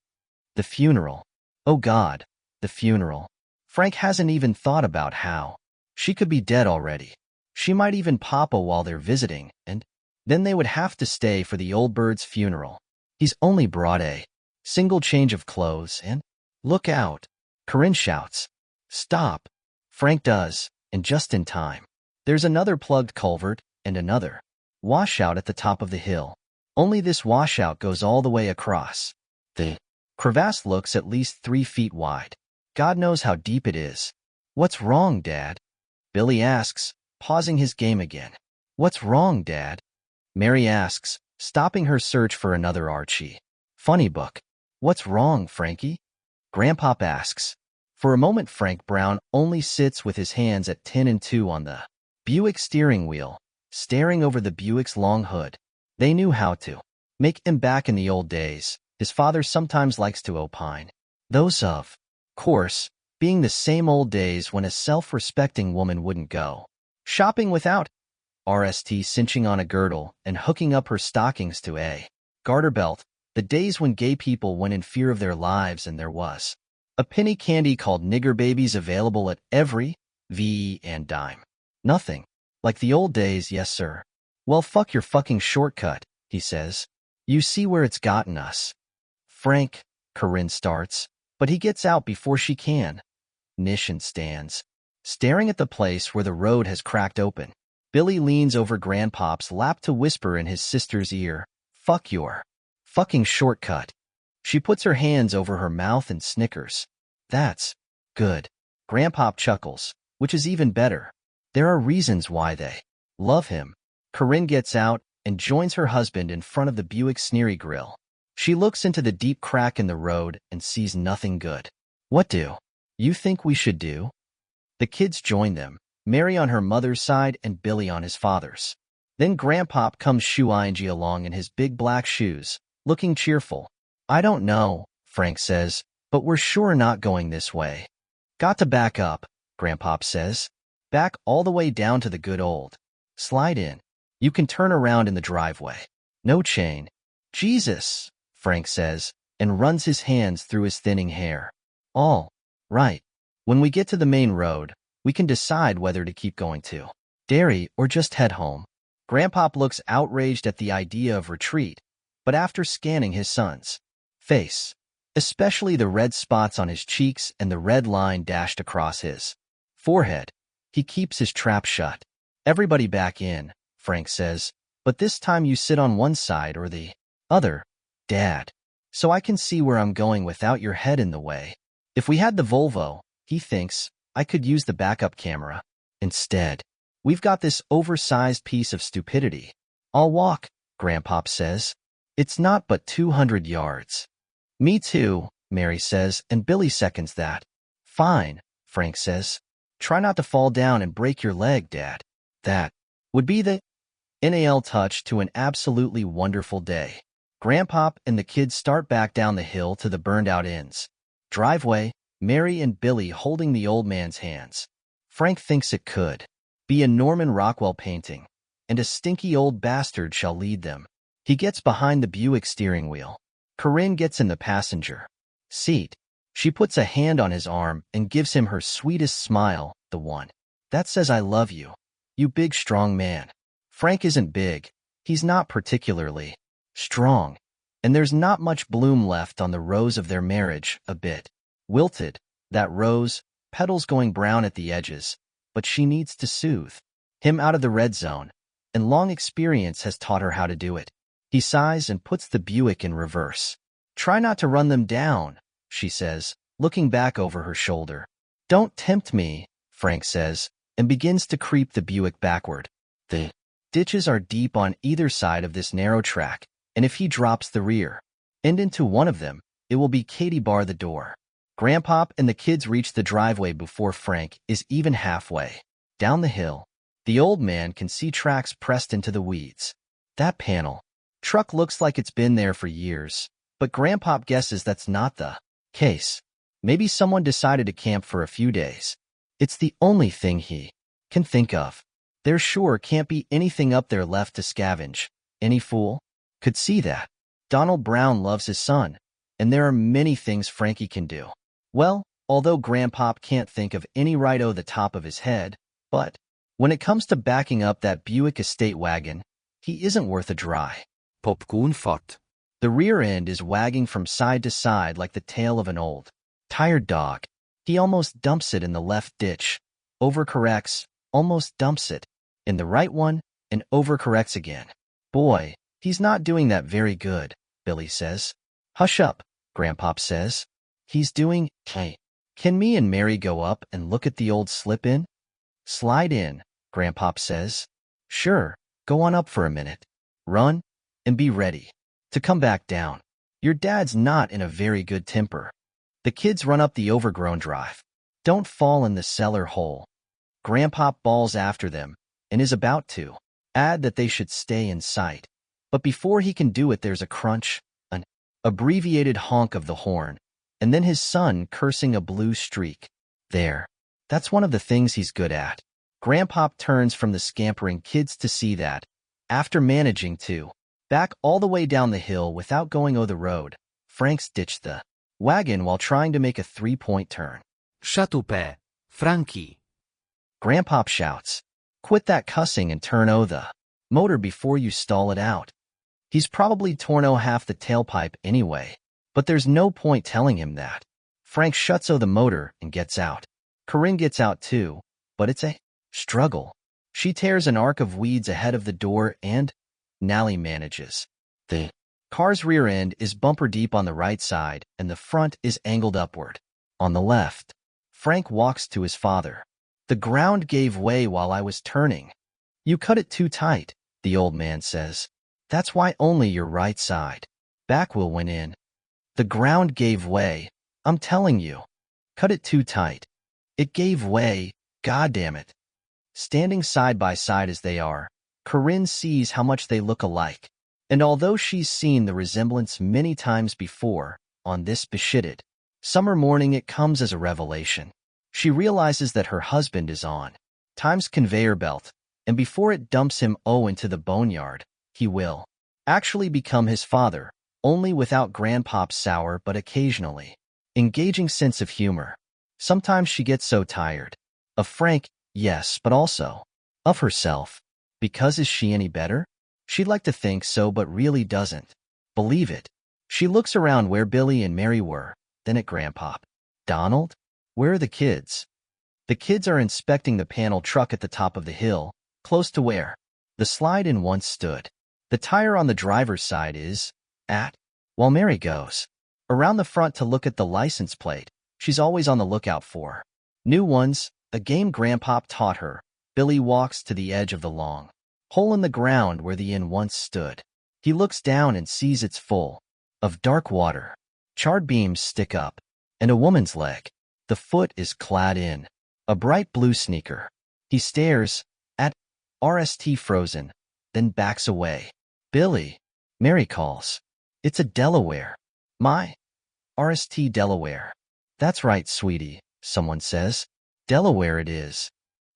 S1: The funeral. Oh God, the funeral. Frank hasn't even thought about how she could be dead already. She might even papa while they're visiting, and then they would have to stay for the old bird's funeral. He's only brought a single change of clothes and look out, Corinne shouts. Stop. Frank does, and just in time. There's another plugged culvert and another washout at the top of the hill. Only this washout goes all the way across. The crevasse looks at least 3 feet wide. God knows how deep it is. What's wrong, Dad? Billy asks, pausing his game again. What's wrong, Dad? Mary asks, stopping her search for another Archie funny book. What's wrong, Frankie? Grandpop asks. For a moment, Frank Brown only sits with his hands at 10 and 2 on the Buick steering wheel, staring over the Buick's long hood. They knew how to make him back in the old days, his father sometimes likes to opine. Those of course, being the same old days when a self-respecting woman wouldn't go shopping without RST cinching on a girdle and hooking up her stockings to a garter belt, the days when gay people went in fear of their lives and there was a penny candy called nigger babies available at every VE and dime. Nothing like the old days, yes sir. Well, fuck your fucking shortcut, he says. You see where it's gotten us. Frank, Corinne starts, but he gets out before she can. Nishan stands, staring at the place where the road has cracked open. Billy leans over Grandpop's lap to whisper in his sister's ear, fuck your fucking shortcut. She puts her hands over her mouth and snickers. That's good. Grandpop chuckles, which is even better. There are reasons why they love him. Corinne gets out and joins her husband in front of the Buick Sneery Grill. She looks into the deep crack in the road and sees nothing good. What do you think we should do? The kids join them, Mary on her mother's side and Billy on his father's. Then Grandpop comes shoo-ing along in his big black shoes, looking cheerful. I don't know, Frank says, but we're sure not going this way. Got to back up, Grandpop says. Back all the way down to the good old slide in. You can turn around in the driveway. No chain. Jesus, Frank says, and runs his hands through his thinning hair. All right. When we get to the main road, we can decide whether to keep going to Dairy or just head home. Grandpop looks outraged at the idea of retreat, but after scanning his son's face, especially the red spots on his cheeks and the red line dashed across his forehead, he keeps his trap shut. Everybody back in, Frank says, but this time you sit on one side or the other, Dad, so I can see where I'm going without your head in the way. If we had the Volvo, he thinks, I could use the backup camera. Instead, we've got this oversized piece of stupidity. I'll walk, Grandpop says. It's not but 200 yards. Me too, Mary says, and Billy seconds that. Fine, Frank says. Try not to fall down and break your leg, Dad. That would be the NAL touch to an absolutely wonderful day. Grandpop and the kids start back down the hill to the burned-out inn's driveway, Mary and Billy holding the old man's hands. Frank thinks it could be a Norman Rockwell painting, and a stinky old bastard shall lead them. He gets behind the Buick steering wheel. Corinne gets in the passenger seat. She puts a hand on his arm and gives him her sweetest smile, the one that says I love you, you big strong man. Frank isn't big. He's not particularly strong, and there's not much bloom left on the rose of their marriage, a bit wilted, that rose, petals going brown at the edges, but she needs to soothe him out of the red zone, and long experience has taught her how to do it. He sighs and puts the Buick in reverse. Try not to run them down, she says, looking back over her shoulder. Don't tempt me, Frank says, and begins to creep the Buick backward. The ditches are deep on either side of this narrow track, and if he drops the rear end into one of them, it will be Katie bar the door. Grandpop and the kids reach the driveway before Frank is even halfway down the hill. The old man can see tracks pressed into the weeds. That panel truck looks like it's been there for years, but Grandpop guesses that's not the case. Maybe someone decided to camp for a few days. It's the only thing he can think of. There sure can't be anything up there left to scavenge. Any fool could see that. Donald Brown loves his son, and there are many things Frankie can do. Well, although Grandpop can't think of any right o' the top of his head, but when it comes to backing up that Buick estate wagon, he isn't worth a dry
S2: Popcorn fart.
S1: The rear end is wagging from side to side like the tail of an old, tired dog. He almost dumps it in the left ditch, overcorrects, almost dumps it in the right one, and overcorrects again. Boy, he's not doing that very good, Billy says. Hush up, Grandpop says. He's doing, hey, can me and Mary go up and look at the old slip-in? Slide in, Grandpop says. Sure, go on up for a minute. Run, and be ready to come back down. Your dad's not in a very good temper. The kids run up the overgrown drive. Don't fall in the cellar hole. Grandpop bawls after them and is about to add that they should stay in sight. But before he can do it, there's a crunch, an abbreviated honk of the horn, and then his son cursing a blue streak. There. That's one of the things he's good at. Grandpop turns from the scampering kids to see that, after managing to back all the way down the hill without going over the road, Frank's ditched the wagon while trying to make a 3-point turn.
S2: Shut up, Frankie.
S1: Grandpop shouts, "Quit that cussing and turn o' the motor before you stall it out." He's probably torn o' half the tailpipe anyway, but there's no point telling him that. Frank shuts o' the motor and gets out. Corinne gets out too, but it's a struggle. She tears an arc of weeds ahead of the door and Nally manages. The car's rear end is bumper deep on the right side and the front is angled upward. On the left, Frank walks to his father. "The ground gave way while I was turning." "You cut it too tight," the old man says. "That's why only your right side back wheel went in." "The ground gave way. I'm telling you. Cut it too tight." "It gave way, goddammit." Standing side by side as they are, Corinne sees how much they look alike. And although she's seen the resemblance many times before, on this beshitted summer morning it comes as a revelation. She realizes that her husband is on time's conveyor belt, and before it dumps him into the boneyard, he will actually become his father, only without Grandpop's sour but occasionally engaging sense of humor. Sometimes she gets so tired of Frank, yes, but also of herself. Because is she any better? She'd like to think so, but really doesn't believe it. She looks around where Billy and Mary were, then at Grandpop. "Donald? Where are the kids?" The kids are inspecting the panel truck at the top of the hill, close to where the slide-in once stood. The tire on the driver's side is at, while Mary goes around the front to look at the license plate. She's always on the lookout for new ones, a game Grandpop taught her. Billy walks to the edge of the long hole in the ground where the inn once stood. He looks down and sees it's full of dark water. Charred beams stick up, and a woman's leg. The foot is clad in a bright blue sneaker. He stares at RST frozen, then backs away. "Billy," Mary calls. "It's a Delaware." "My RST Delaware." "That's right, sweetie," someone says. "Delaware it is."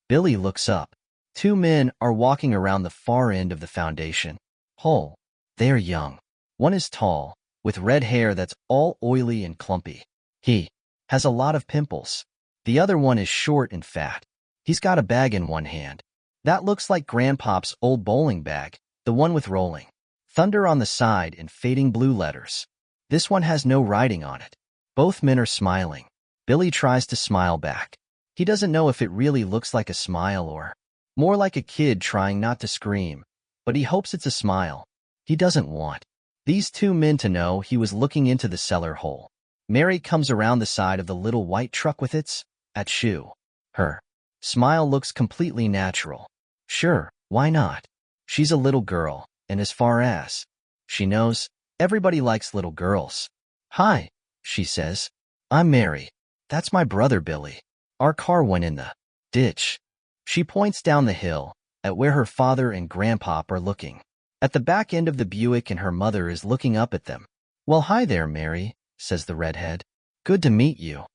S1: Billy looks up. Two men are walking around the far end of the foundation hole. They are young. One is tall, with red hair that's all oily and clumpy. He has a lot of pimples. The other one is short and fat. He's got a bag in one hand. That looks like Grandpop's old bowling bag, the one with rolling thunder on the side in fading blue letters. This one has no writing on it. Both men are smiling. Billy tries to smile back. He doesn't know if it really looks like a smile or more like a kid trying not to scream, but he hopes it's a smile. He doesn't want these two men to know he was looking into the cellar hole. Mary comes around the side of the little white truck with its shoe. Her smile looks completely natural. Sure, why not? She's a little girl, and as far as she knows, everybody likes little girls. "Hi," she says. "I'm Mary. That's my brother Billy. Our car went in the ditch." She points down the hill, at where her father and Grandpop are looking. At the back end of the Buick, and her mother is looking up at them. "Well, hi there, Mary," says the redhead. "Good to meet you."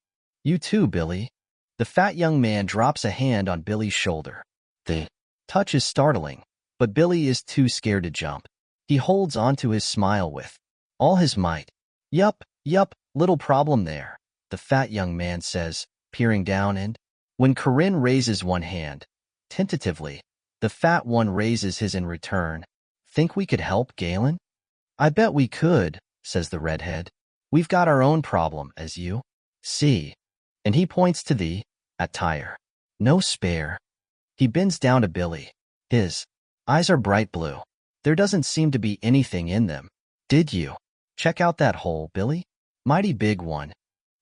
S1: "You too, Billy." The fat young man drops a hand on Billy's shoulder. The touch is startling, but Billy is too scared to jump. He holds onto his smile with all his might. Yup, little problem there," the fat young man says, peering down, and when Corinne raises one hand, tentatively, the fat one raises his in return. "Think we could help, Galen?" "I bet we could," says the redhead. "We've got our own problem, as you see." And he points to the tire. "No spare." He bends down to Billy. His eyes are bright blue. There doesn't seem to be anything in them. "Did you check out that hole, Billy? Mighty big one."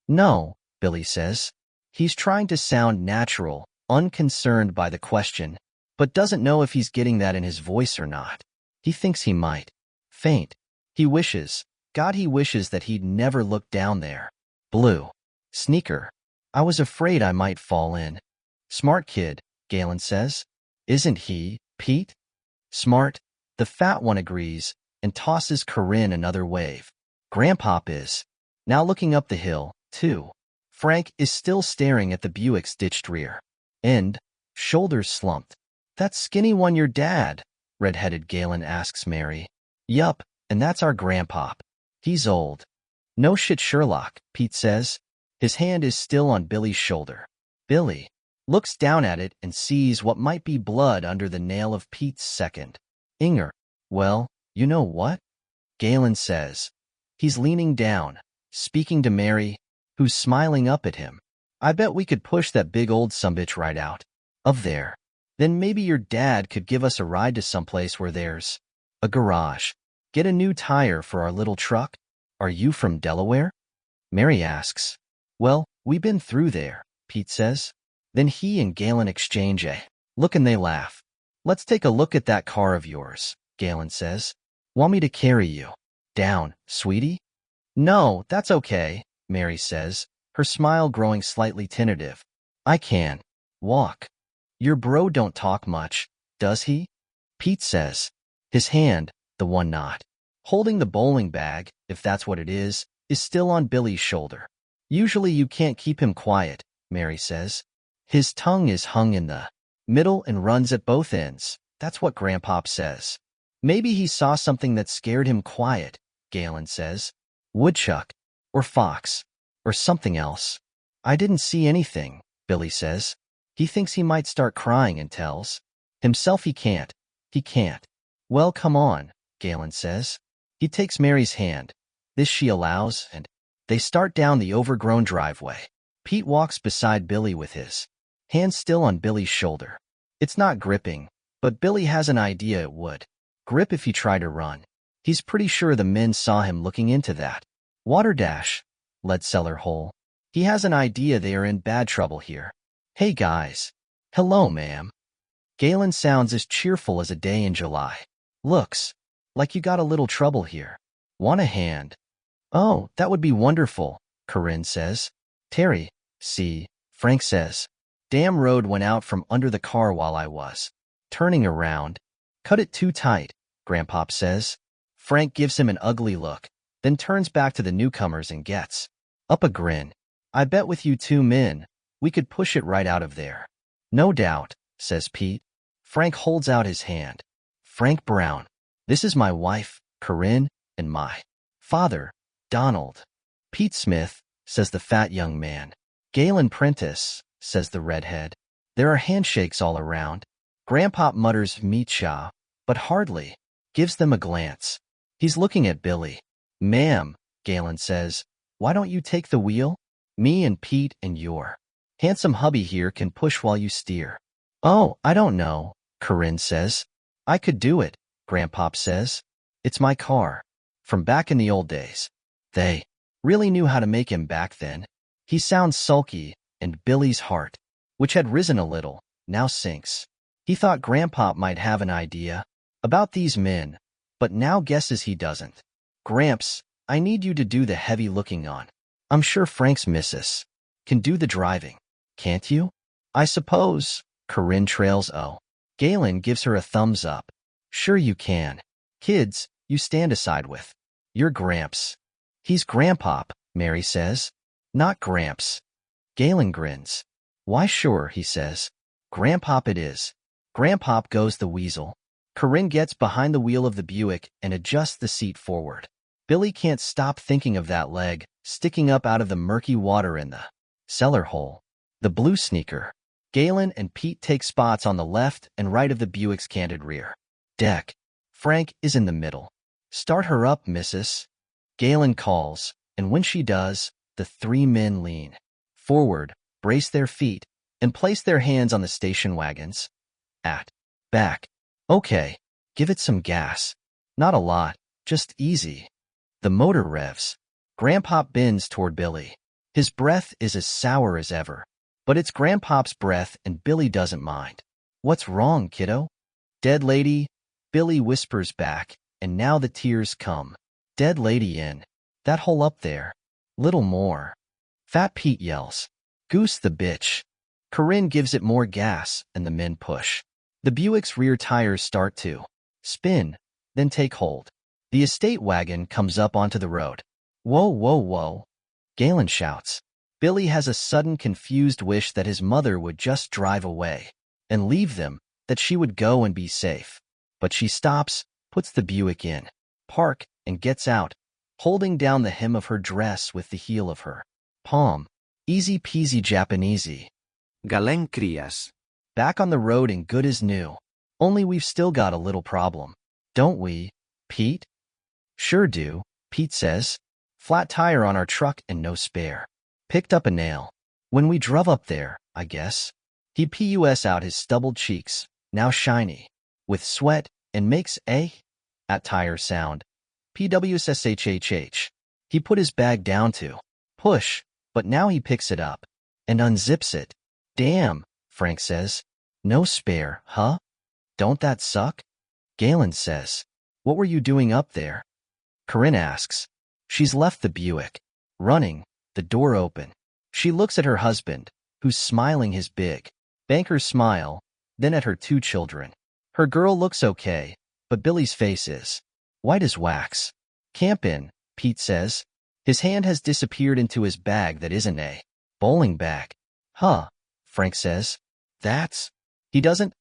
S1: "No," Billy says. He's trying to sound natural, unconcerned by the question, but doesn't know if he's getting that in his voice or not. He thinks he might faint. He wishes, God, he wishes that he'd never looked down there. Blue sneaker. I was afraid I might fall in. Smart kid, Galen says. Isn't he, Pete? Smart. The fat one agrees and tosses Corinne another wave. Grandpop is. Now looking up the hill, too. Frank is still staring at the Buick's ditched rear. End. Shoulders slumped. That skinny one your dad? Red-headed Galen asks Mary. Yup, and that's our grandpop. He's old. No shit, Sherlock, Pete says. His hand is still on Billy's shoulder. Billy looks down at it and sees what might be blood under the nail of Pete's second. Inger. Well, you know what? Galen says. He's leaning down, speaking to Mary, who's smiling up at him. I bet we could push that big old sumbitch right out of there. Then maybe your dad could give us a ride to someplace where there's a garage. Get a new tire for our little truck. Are you from Delaware? Mary asks. Well, we've been through there, Pete says. Then he and Galen exchange a look and they laugh. Let's take a look at that car of yours, Galen says. Want me to carry you down, sweetie? No, that's okay, Mary says, her smile growing slightly tentative. I can walk. Your bro don't talk much, does he? Pete says. His hand, the one not holding the bowling bag, if that's what it is still on Billy's shoulder. Usually you can't keep him quiet, Mary says. His tongue is hung in the middle and runs at both ends. That's what Grandpop says. Maybe he saw something that scared him quiet, Galen says. Woodchuck, or fox, or something else. I didn't see anything, Billy says. He thinks he might start crying and tells himself he can't. He can't. Well, come on, Galen says. He takes Mary's hand. This she allows, and they start down the overgrown driveway. Pete walks beside Billy with his hand still on Billy's shoulder. It's not gripping, but Billy has an idea it would grip if he tried to run. He's pretty sure the men saw him looking into that water dash, lead cellar hole. He has an idea they are in bad trouble here. Hey guys. Hello, ma'am. Galen sounds as cheerful as a day in July. Looks like you got a little trouble here. Want a hand? Oh, that would be wonderful, Corinne says. Terry, see, Frank says. Damn road went out from under the car while I was turning around. Cut it too tight, Grandpop says. Frank gives him an ugly look, then turns back to the newcomers and gets up a grin. I bet with you two men, we could push it right out of there. No doubt, says Pete. Frank holds out his hand. Frank Brown. This is my wife, Corinne, and my father, Donald. Pete Smith, says the fat young man. Galen Prentice, says the redhead. There are handshakes all around. Grandpop mutters meet-cha, but hardly gives them a glance. He's looking at Billy. Ma'am, Galen says, why don't you take the wheel? Me and Pete and your handsome hubby here can push while you steer. Oh, I don't know, Corinne says. I could do it, Grandpop says. It's my car. From back in the old days. They really knew how to make him back then. He sounds sulky, and Billy's heart, which had risen a little, now sinks. He thought Grandpop might have an idea about these men, but now guesses he doesn't. Gramps, I need you to do the heavy looking on. I'm sure Frank's missus can do the driving. Can't you? I suppose, Corinne trails. Oh. Galen gives her a thumbs up. Sure you can. Kids, you stand aside with your Gramps. He's Grandpop, Mary says. Not Gramps. Galen grins. Why sure, he says. Grandpop it is. Grandpop goes the weasel. Corinne gets behind the wheel of the Buick and adjusts the seat forward. Billy can't stop thinking of that leg sticking up out of the murky water in the cellar hole. The blue sneaker. Galen and Pete take spots on the left and right of the Buick's canted rear deck. Frank is in the middle. Start her up, missus. Galen calls, and when she does, the three men lean forward, brace their feet, and place their hands on the station wagons. At back. Okay, give it some gas. Not a lot, just easy. The motor revs. Grandpop bends toward Billy. His breath is as sour as ever. But it's Grandpop's breath and Billy doesn't mind. What's wrong, kiddo? Dead lady, Billy whispers back, and now the tears come. Dead lady in that hole up there. Little more. Fat Pete yells. Goose the bitch. Corinne gives it more gas, and the men push. The Buick's rear tires start to spin, then take hold. The estate wagon comes up onto the road. Whoa, whoa, whoa. Galen shouts. Billy has a sudden confused wish that his mother would just drive away and leave them, that she would go and be safe. But she stops, puts the Buick in park, and gets out, holding down the hem of her dress with the heel of her palm. Easy peasy Japanesey.
S2: Galen crias.
S1: Back on the road and good as new. Only we've still got a little problem. Don't we, Pete? Sure do, Pete says. Flat tire on our truck and no spare. Picked up a nail. When we drove up there, I guess. He pus out his stubbled cheeks, now shiny, with sweat, and makes a at tire sound. Pwsshhh. He put his bag down to push, but now he picks it up and unzips it. Damn, Frank says. No spare, huh? Don't that suck? Galen says. What were you doing up there? Corinne asks. She's left the Buick. Running, the door open. She looks at her husband, who's smiling his big banker smile, then at her 2 children. Her girl looks okay, but Billy's face is white as wax. Campin', Pete says. His hand has disappeared into his bag that isn't a bowling bag. Huh, Frank says. That's... He doesn't...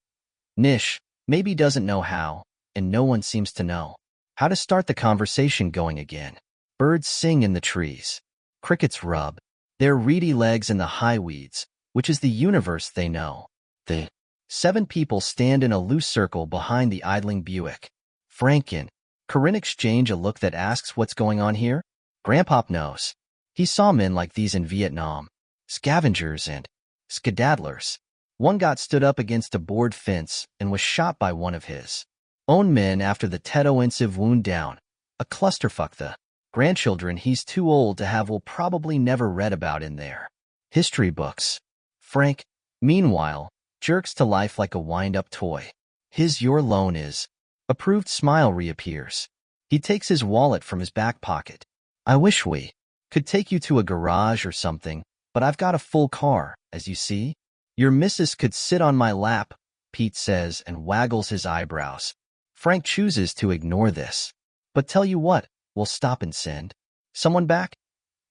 S1: Nish, maybe doesn't know how, and no one seems to know how to start the conversation going again. Birds sing in the trees. Crickets rub their reedy legs in the high weeds, which is the universe they know. The 7 people stand in a loose circle behind the idling Buick. Frank and Corinne exchange a look that asks what's going on here. Grandpop knows. He saw men like these in Vietnam. Scavengers and skedaddlers. One got stood up against a board fence and was shot by one of his own men after the Teto-ensive wound down. A clusterfuck the grandchildren he's too old to have will probably never read about in their history books. Frank, meanwhile, jerks to life like a wind-up toy. His your loan is. Approved smile reappears. He takes his wallet from his back pocket. I wish we could take you to a garage or something, but I've got a full car, as you see. Your missus could sit on my lap, Pete says and waggles his eyebrows. Frank chooses to ignore this. But tell you what, we'll stop and send someone back.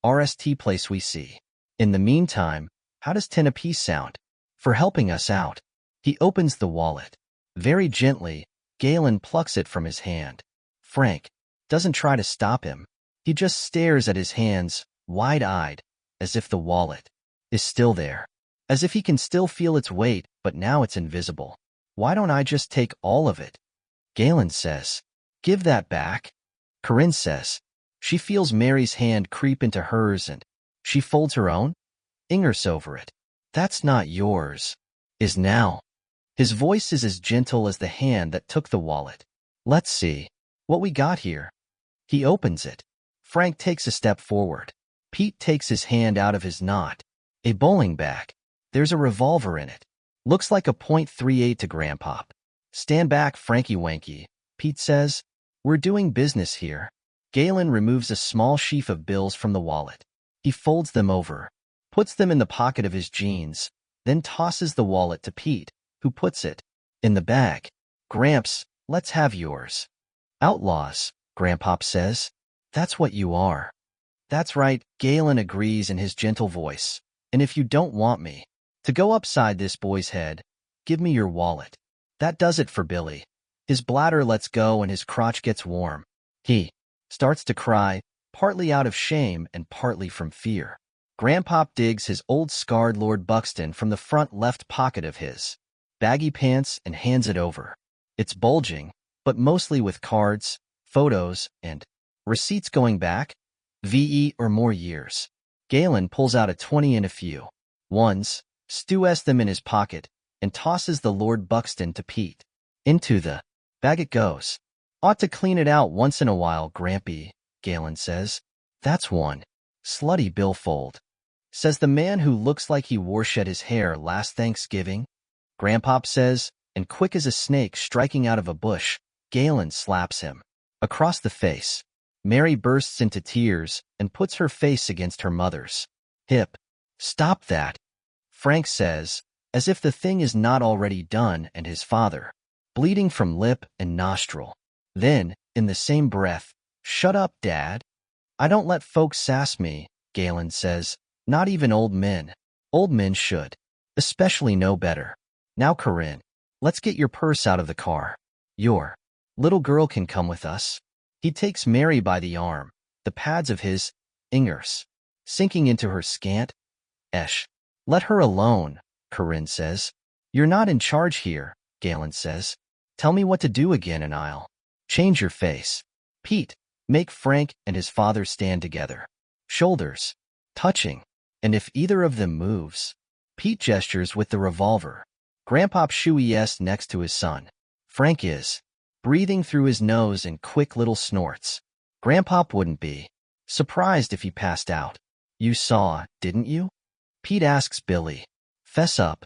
S1: RST place we see. In the meantime, how does 10 apiece sound? For helping us out. He opens the wallet. Very gently, Galen plucks it from his hand. Frank doesn't try to stop him. He just stares at his hands, wide-eyed, as if the wallet is still there. As if he can still feel its weight, but now it's invisible. Why don't I just take all of it? Galen says. Give that back. Corinne says. She feels Mary's hand creep into hers and she folds her own. Ingers over it. That's not yours. Is now. His voice is as gentle as the hand that took the wallet. Let's see what we got here. He opens it. Frank takes a step forward. Pete takes his hand out of his knot. A bowling bag. There's a revolver in it. Looks like a .38 to Grandpop. Stand back, Frankie Wanky, Pete says. We're doing business here. Galen removes a small sheaf of bills from the wallet. He folds them over, puts them in the pocket of his jeans, then tosses the wallet to Pete, who puts it in the bag. Gramps, let's have yours. Outlaws, Grandpop says. That's what you are. That's right, Galen agrees in his gentle voice. And if you don't want me to go upside this boy's head, give me your wallet. That does it for Billy. His bladder lets go and his crotch gets warm. He starts to cry, partly out of shame and partly from fear. Grandpop digs his old scarred Lord Buxton from the front left pocket of his baggy pants and hands it over. It's bulging, but mostly with cards, photos, and receipts going back VE or more years. Galen pulls out a 20 and a few ones, stews them in his pocket, and tosses the Lord Buxton to Pete. Into the bag it goes. Ought to clean it out once in a while, Grampy, Galen says. That's one slutty billfold, says the man who looks like he wore-shed his hair last Thanksgiving. Grandpop says, and quick as a snake striking out of a bush, Galen slaps him across the face. Mary bursts into tears and puts her face against her mother's hip. Stop that, Frank says, as if the thing is not already done, and his father, bleeding from lip and nostril. Then, in the same breath, "Shut up, Dad. I don't let folks sass me," Galen says. "Not even old men. Old men should especially know better. Now, Corinne, let's get your purse out of the car. Your little girl can come with us." He takes Mary by the arm, the pads of his fingers sinking into her scant. "Esh. Let her alone," Corinne says. "You're not in charge here," Galen says. "Tell me what to do again and I'll change your face." Pete, make Frank and his father stand together, shoulders touching, and if either of them moves, Pete gestures with the revolver. Grandpop Shuey's next to his son. Frank is breathing through his nose in quick little snorts. Grandpop wouldn't be surprised if he passed out. "You saw, didn't you?" Pete asks Billy. "Fess up."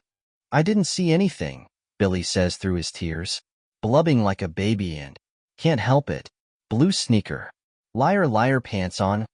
S1: "I didn't see anything," Billy says through his tears, blubbing like a baby and can't help it. "Blue sneaker. Liar liar pants on,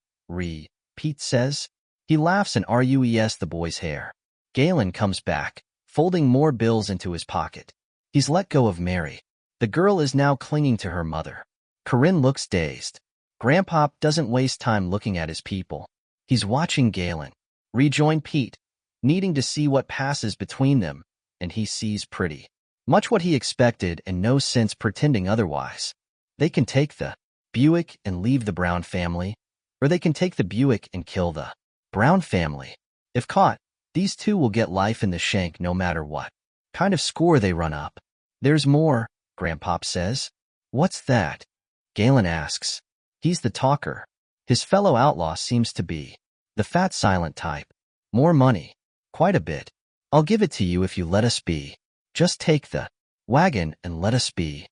S1: Pete says. He laughs and rues the boy's hair. Galen comes back, folding more bills into his pocket. He's let go of Mary. The girl is now clinging to her mother. Corinne looks dazed. Grandpop doesn't waste time looking at his people. He's watching Galen rejoin Pete, needing to see what passes between them, and he sees pretty much what he expected and no sense pretending otherwise. They can take the Buick and leave the Brown family, or they can take the Buick and kill the Brown family. If caught, these two will get life in the shank no matter what kind of score they run up. "There's more," Grandpop says. "What's that?" Galen asks. He's the talker. His fellow outlaw seems to be the fat silent type. "More money. Quite a bit. I'll give it to you if you let us be. Just take the wagon and let us be."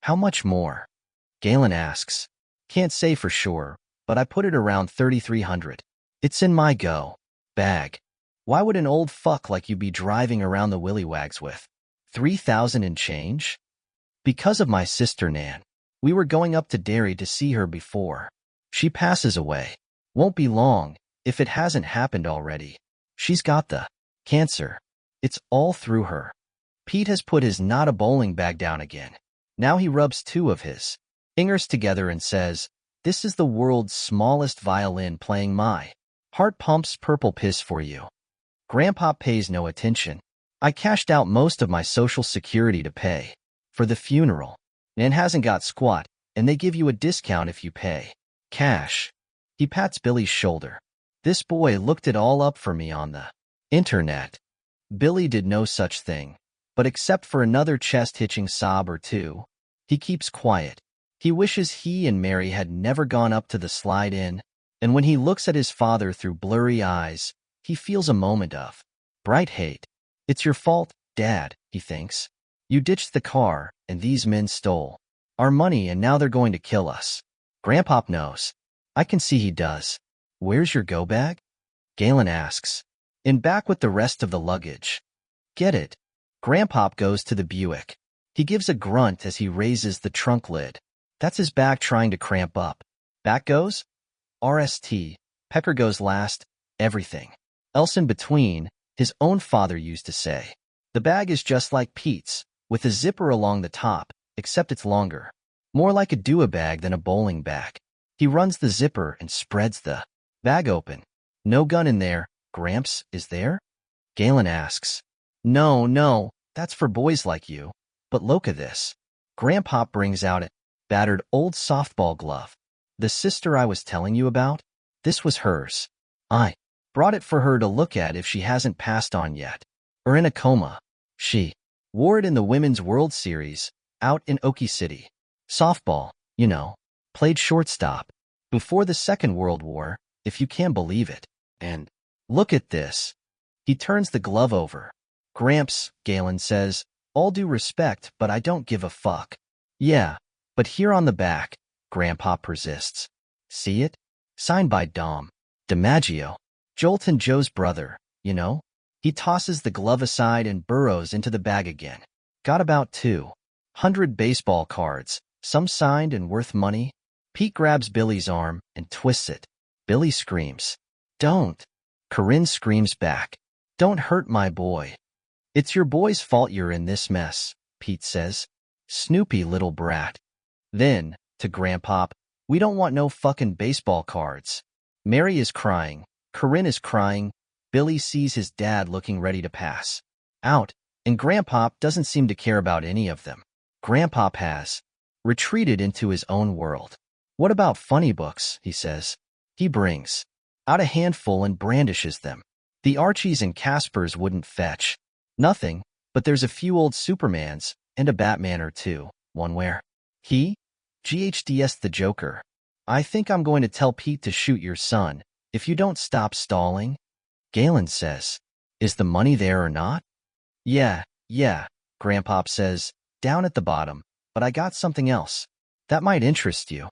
S1: "How much more?" Galen asks. "Can't say for sure, but I put it around 3,300. It's in my bag. Why would an old fuck like you be driving around the willywags with 3,000 and change?" "Because of my sister Nan. We were going up to Derry to see her before she passes away. Won't be long, if it hasn't happened already. She's got the cancer. It's all through her." Pete has put his not a bowling bag down again. Now he rubs two of his fingers together and says, "This is the world's smallest violin playing my heart pumps purple piss for you." Grandpa pays no attention. "I cashed out most of my Social Security to pay for the funeral. Nan hasn't got squat, and they give you a discount if you pay cash." He pats Billy's shoulder. "This boy looked it all up for me on the internet." Billy did no such thing, but except for another chest-hitching sob or two, he keeps quiet. He wishes he and Mary had never gone up to the slide-in, and when he looks at his father through blurry eyes, he feels a moment of bright hate. "It's your fault, Dad," he thinks. "You ditched the car, and these men stole our money, and now they're going to kill us." Grandpop knows. I can see he does. "Where's your go bag?" Galen asks. "In back with the rest of the luggage." "Get it." Grandpop goes to the Buick. He gives a grunt as he raises the trunk lid. That's his back trying to cramp up. Back goes RST. Pecker goes last. Everything else in between, his own father used to say. The bag is just like Pete's, with a zipper along the top, except it's longer. More like a do-a-bag than a bowling bag. He runs the zipper and spreads the bag open. "No gun in there, Gramps, is there?" Galen asks. No, that's for boys like you. But look at this." Grandpop brings out a battered old softball glove. "The sister I was telling you about? This was hers. I brought it for her to look at if she hasn't passed on yet, or in a coma. She wore it in the Women's World Series, out in Okie City. Softball, you know. Played shortstop. Before the Second World War, if you can believe it. And look at this." He turns the glove over. "Gramps," Galen says, "all due respect, but I don't give a fuck." "Yeah, but here on the back," Grandpa persists. "See it? Signed by Dom DiMaggio. Jolton Joe's brother, you know?" He tosses the glove aside and burrows into the bag again. "Got about 200 baseball cards, some signed and worth money." Pete grabs Billy's arm and twists it. Billy screams. "Don't." Corinne screams back. Don't hurt my boy. It's your boy's fault you're in this mess, Pete says. Snoopy little brat. Then, to Grandpop, we don't want no fucking baseball cards. Mary is crying. Corinne is crying. Billy sees his dad looking ready to pass out, and Grandpop doesn't seem to care about any of them. Grandpop has retreated into his own world. What about funny books, he says. He brings out a handful and brandishes them. The Archies and Caspers wouldn't fetch nothing, but there's a few old Supermans and a Batman or two, one where he GHDS the Joker. I think I'm going to tell Pete to shoot your son if you don't stop stalling. Galen says, is the money there or not? Yeah, Grandpop says, down at the bottom, but I got something else. That might interest you.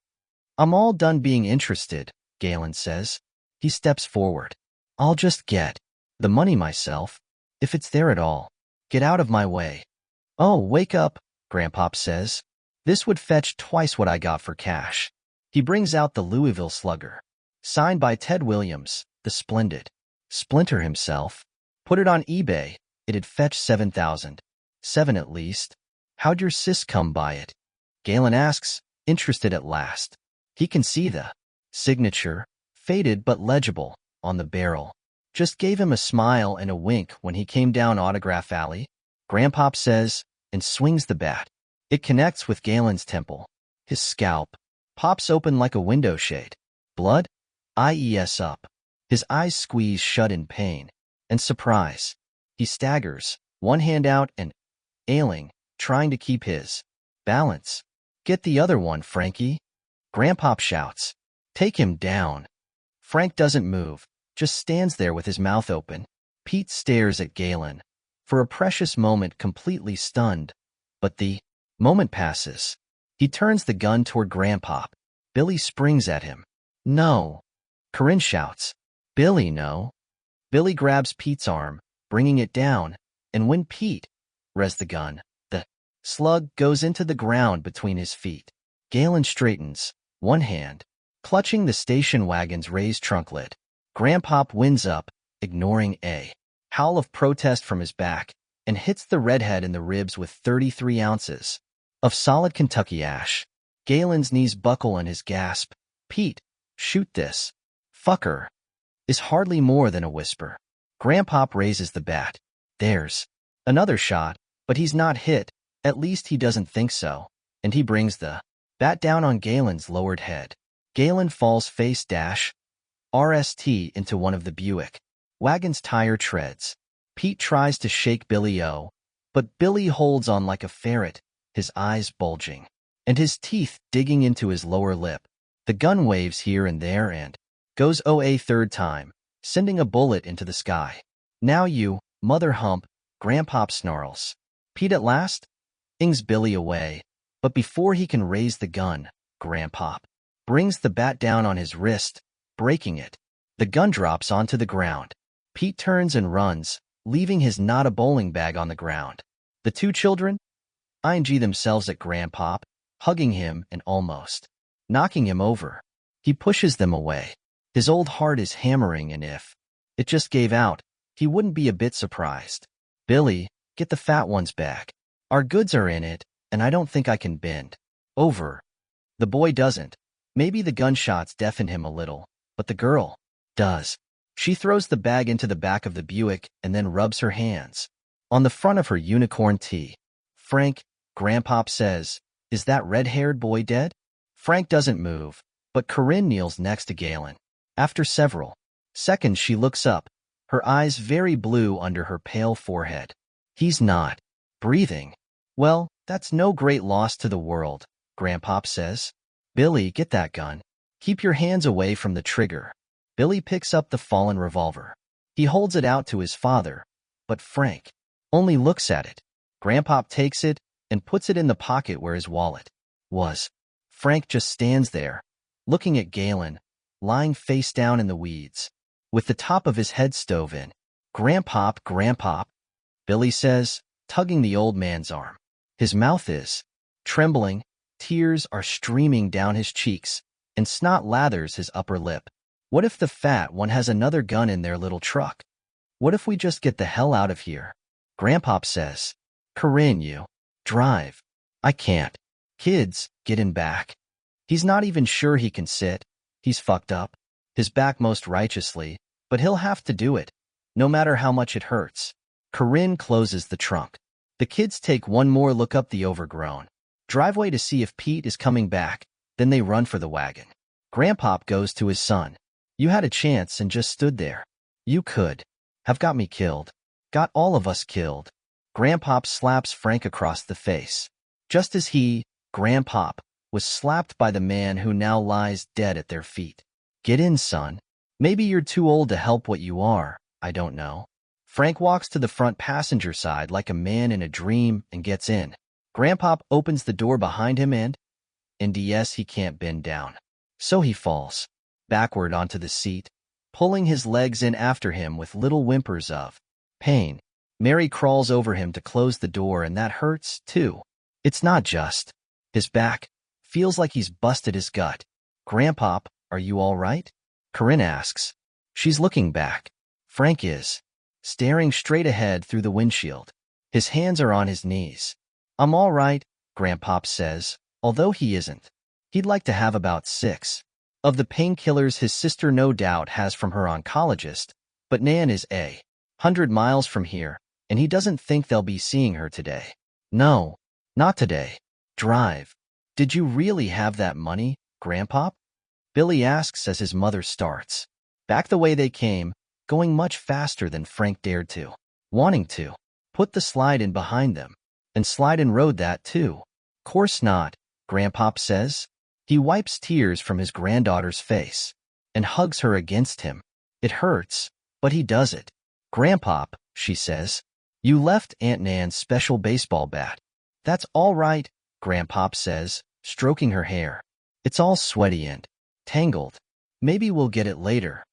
S1: I'm all done being interested, Galen says. He steps forward. I'll just get the money myself, if it's there at all. Get out of my way. Oh, wake up, Grandpop says. This would fetch twice what I got for cash. He brings out the Louisville Slugger, signed by Ted Williams, the splendid Splinter himself. Put it on eBay. It'd fetch $7,000. $7 at least. How'd your sis come by it? Galen asks, interested at last. He can see the signature, faded but legible, on the barrel. Just gave him a smile and a wink when he came down Autograph Alley, Grandpop says, and swings the bat. It connects with Galen's temple. His scalp pops open like a window shade. Blood? IES up. His eyes squeeze shut in pain and surprise. He staggers, one hand out and ailing, trying to keep his balance. Get the other one, Frankie. Grandpop shouts. Take him down. Frank doesn't move, just stands there with his mouth open. Pete stares at Galen, for a precious moment completely stunned, but the moment passes. He turns the gun toward Grandpop. Billy springs at him. No. Corinne shouts. Billy, no. Billy grabs Pete's arm, bringing it down, and when Pete rests the gun, the slug goes into the ground between his feet. Galen straightens, one hand clutching the station wagon's raised trunklet. Grandpop winds up, ignoring a howl of protest from his back, and hits the redhead in the ribs with 33 ounces of solid Kentucky ash. Galen's knees buckle and his gasp, Pete, shoot this fucker, is hardly more than a whisper. Grandpop raises the bat. There's another shot, but he's not hit, at least he doesn't think so, and he brings the bat down on Galen's lowered head. Galen falls face dash RST into one of the Buick wagon's tire treads. Pete tries to shake Billy O, but Billy holds on like a ferret, his eyes bulging, and his teeth digging into his lower lip. The gun waves here and there and goes a third time, sending a bullet into the sky. Now you, mother hump, Grandpop snarls. Pete at last ings Billy away, but before he can raise the gun, Grandpop brings the bat down on his wrist, breaking it. The gun drops onto the ground. Pete turns and runs, leaving his not-a-bowling bag on the ground. The two children ing themselves at Grandpop, hugging him and almost knocking him over. He pushes them away. His old heart is hammering, and if it just gave out, he wouldn't be a bit surprised. Billy, get the fat ones back. Our goods are in it, and I don't think I can bend over. The boy doesn't. Maybe the gunshots deafen him a little, but the girl does. She throws the bag into the back of the Buick and then rubs her hands on the front of her unicorn tee. Frank, Grandpop says, is that red-haired boy dead? Frank doesn't move, but Corinne kneels next to Galen. After several seconds, she looks up, her eyes very blue under her pale forehead. He's not breathing. Well, that's no great loss to the world, Grandpop says. Billy, get that gun. Keep your hands away from the trigger. Billy picks up the fallen revolver. He holds it out to his father, but Frank only looks at it. Grandpop takes it and puts it in the pocket where his wallet was. Frank just stands there, looking at Galen, lying face down in the weeds, with the top of his head stove in. Grandpop, Billy says, tugging the old man's arm. His mouth is trembling, tears are streaming down his cheeks, and snot lathers his upper lip. What if the fat one has another gun in their little truck? What if we just get the hell out of here? Grandpop says. Corinne, you drive. I can't. Kids, get in back. He's not even sure he can sit. He's fucked up. His back most righteously, but he'll have to do it, no matter how much it hurts. Corinne closes the trunk. The kids take one more look up the overgrown driveway to see if Pete is coming back, then they run for the wagon. Grandpop goes to his son. You had a chance and just stood there. You could have got me killed. Got all of us killed. Grandpop slaps Frank across the face. Just as he, Grandpop, was slapped by the man who now lies dead at their feet. Get in, son. Maybe you're too old to help what you are, I don't know. Frank walks to the front passenger side like a man in a dream and gets in. Grandpop opens the door behind him and yes, he can't bend down. So he falls backward onto the seat, pulling his legs in after him with little whimpers of pain. Mary crawls over him to close the door, and that hurts, too. It's not just his back. Feels like he's busted his gut. Grandpop, are you all right? Corinne asks. She's looking back. Frank is staring straight ahead through the windshield. His hands are on his knees. I'm all right, Grandpop says, although he isn't. He'd like to have about 6 of the painkillers his sister no doubt has from her oncologist, but Nan is 100 miles from here, and he doesn't think they'll be seeing her today. No, not today. Drive. Did you really have that money, Grandpop? Billy asks as his mother starts back the way they came, going much faster than Frank dared to. Wanting to put the slide in behind them. And slide and rode that, too. Course not, Grandpop says. He wipes tears from his granddaughter's face and hugs her against him. It hurts, but he does it. Grandpop, she says, you left Aunt Nan's special baseball bat. That's all right, Grandpop says, stroking her hair. It's all sweaty and tangled. Maybe we'll get it later.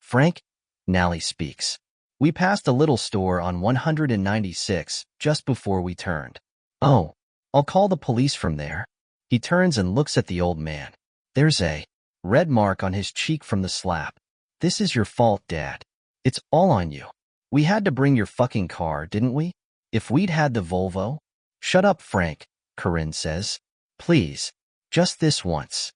S1: Frank, Nally speaks. We passed a little store on 196 just before we turned. Oh, I'll call the police from there. He turns and looks at the old man. There's a red mark on his cheek from the slap. This is your fault, Dad. It's all on you. We had to bring your fucking car, didn't we? If we'd had the Volvo. Shut up, Frank, Corinne says. Please, just this once.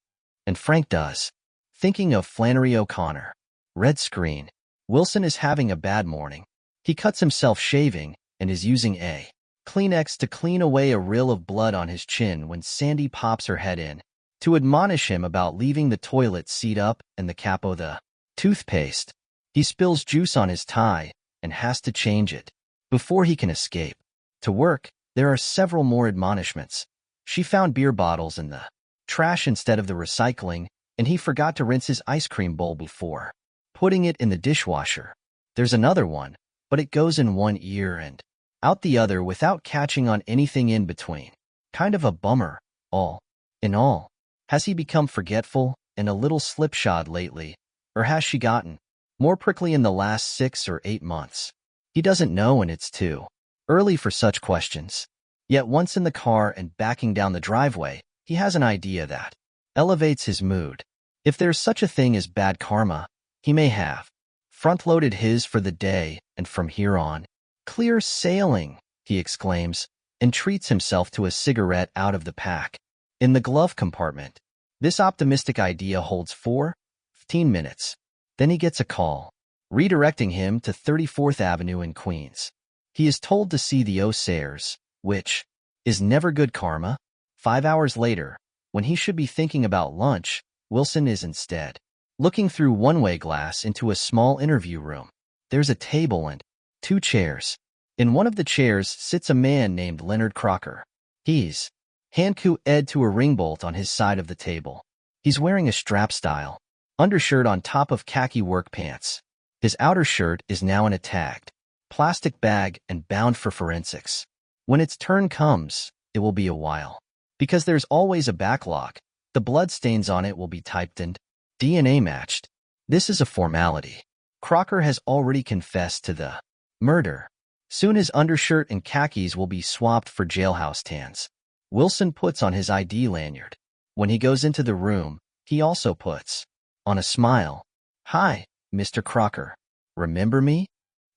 S1: And Frank does. Thinking of Flannery O'Connor. Red screen. Wilson is having a bad morning. He cuts himself shaving and is using a Kleenex to clean away a rill of blood on his chin when Sandy pops her head in to admonish him about leaving the toilet seat up and the cap of the toothpaste. He spills juice on his tie and has to change it before he can escape. To work, there are several more admonishments. She found beer bottles in the trash instead of the recycling, and he forgot to rinse his ice cream bowl before putting it in the dishwasher. There's another one, but it goes in one ear and out the other without catching on anything in between. Kind of a bummer, all in all. Has he become forgetful and a little slipshod lately, or has she gotten more prickly in the last 6 or 8 months? He doesn't know, and it's too early for such questions. Yet once in the car and backing down the driveway, he has an idea that elevates his mood. If there's such a thing as bad karma, he may have front-loaded his for the day, and from here on, clear sailing, he exclaims, and treats himself to a cigarette out of the pack. In the glove compartment, this optimistic idea holds 15 minutes. Then he gets a call, redirecting him to 34th Avenue in Queens. He is told to see the O'Sayers, which is never good karma. 5 hours later, when he should be thinking about lunch, Wilson is instead looking through one-way glass into a small interview room. There's a table and 2 chairs. In one of the chairs sits a man named Leonard Crocker. He's handcuffed to a ring bolt on his side of the table. He's wearing a strap-style undershirt on top of khaki work pants. His outer shirt is now in a tagged plastic bag and bound for forensics. When its turn comes, it will be a while. Because there's always a backlog, the blood stains on it will be typed and DNA matched. This is a formality. Crocker has already confessed to the murder. Soon his undershirt and khakis will be swapped for jailhouse tans. Wilson puts on his ID lanyard. When he goes into the room, he also puts on a smile. Hi, Mr. Crocker. Remember me?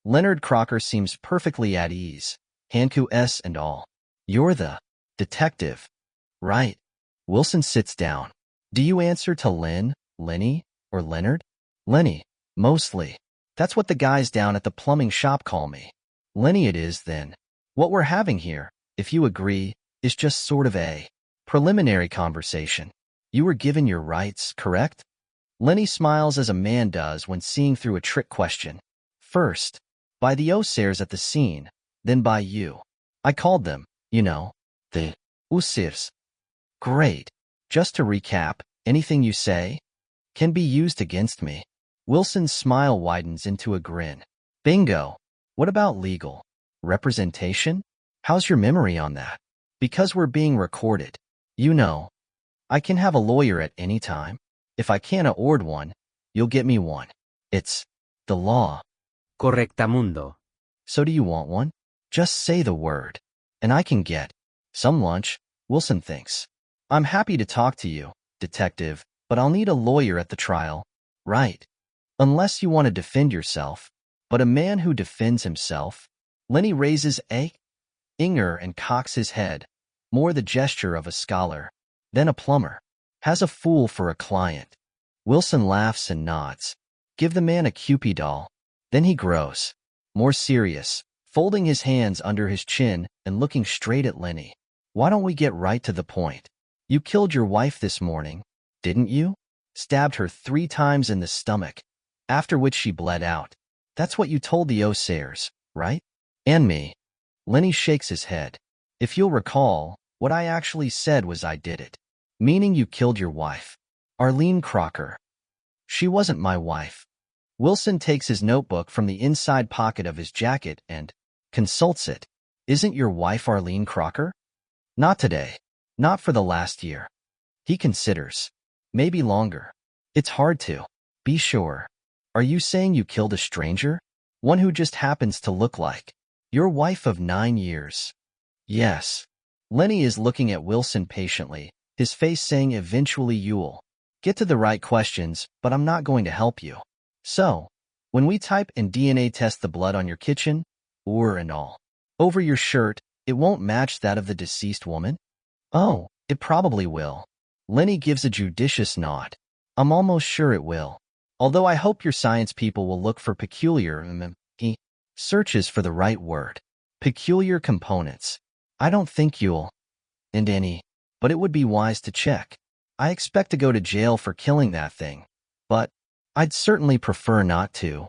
S1: Leonard Crocker seems perfectly at ease, Hanku S and all. You're the detective, right? Wilson sits down. Do you answer to Lynn, Lenny, or Leonard? Lenny, mostly. That's what the guys down at the plumbing shop call me. Lenny it is, then. What we're having here, if you agree, is just sort of a preliminary conversation. You were given your rights, correct? Lenny smiles as a man does when seeing through a trick question. First, by the Osirs at the scene, then by you. I called them, you know, the Osirs. Great. Just to recap, anything you say can be used against me. Wilson's smile widens into a grin. Bingo. What about legal representation? How's your memory on that? Because we're being recorded. You know, I can have a lawyer at any time. If I can't afford one, you'll get me one. It's the law.
S2: Correctamundo.
S1: So do you want one? Just say the word, and I can get some lunch, Wilson thinks. I'm happy to talk to you, detective, but I'll need a lawyer at the trial. Right. Unless you want to defend yourself. But a man who defends himself? Lenny raises a inger and cocks his head, more the gesture of a scholar than a plumber. Has a fool for a client. Wilson laughs and nods. Give the man a Cupid doll. Then he grows more serious, folding his hands under his chin and looking straight at Lenny. Why don't we get right to the point? You killed your wife this morning, didn't you? Stabbed her 3 times in the stomach, after which she bled out. That's what you told the Osirs, right? And me. Lenny shakes his head. If you'll recall, what I actually said was I did it. Meaning you killed your wife. Arlene Crocker. She wasn't my wife. Wilson takes his notebook from the inside pocket of his jacket and consults it. Isn't your wife Arlene Crocker? Not today. Not for the last year. He considers. Maybe longer. It's hard to be sure. Are you saying you killed a stranger? One who just happens to look like your wife of 9 years? Yes. Lenny is looking at Wilson patiently, his face saying eventually you'll get to the right questions, but I'm not going to help you. So, when we type and DNA test the blood on your kitchen, and all, over your shirt, it won't match that of the deceased woman? Oh, it probably will. Lenny gives a judicious nod. I'm almost sure it will. Although I hope your science people will look for peculiar, he searches for the right word. Peculiar components. I don't think you'll, and any, but it would be wise to check. I expect to go to jail for killing that thing, but I'd certainly prefer not to.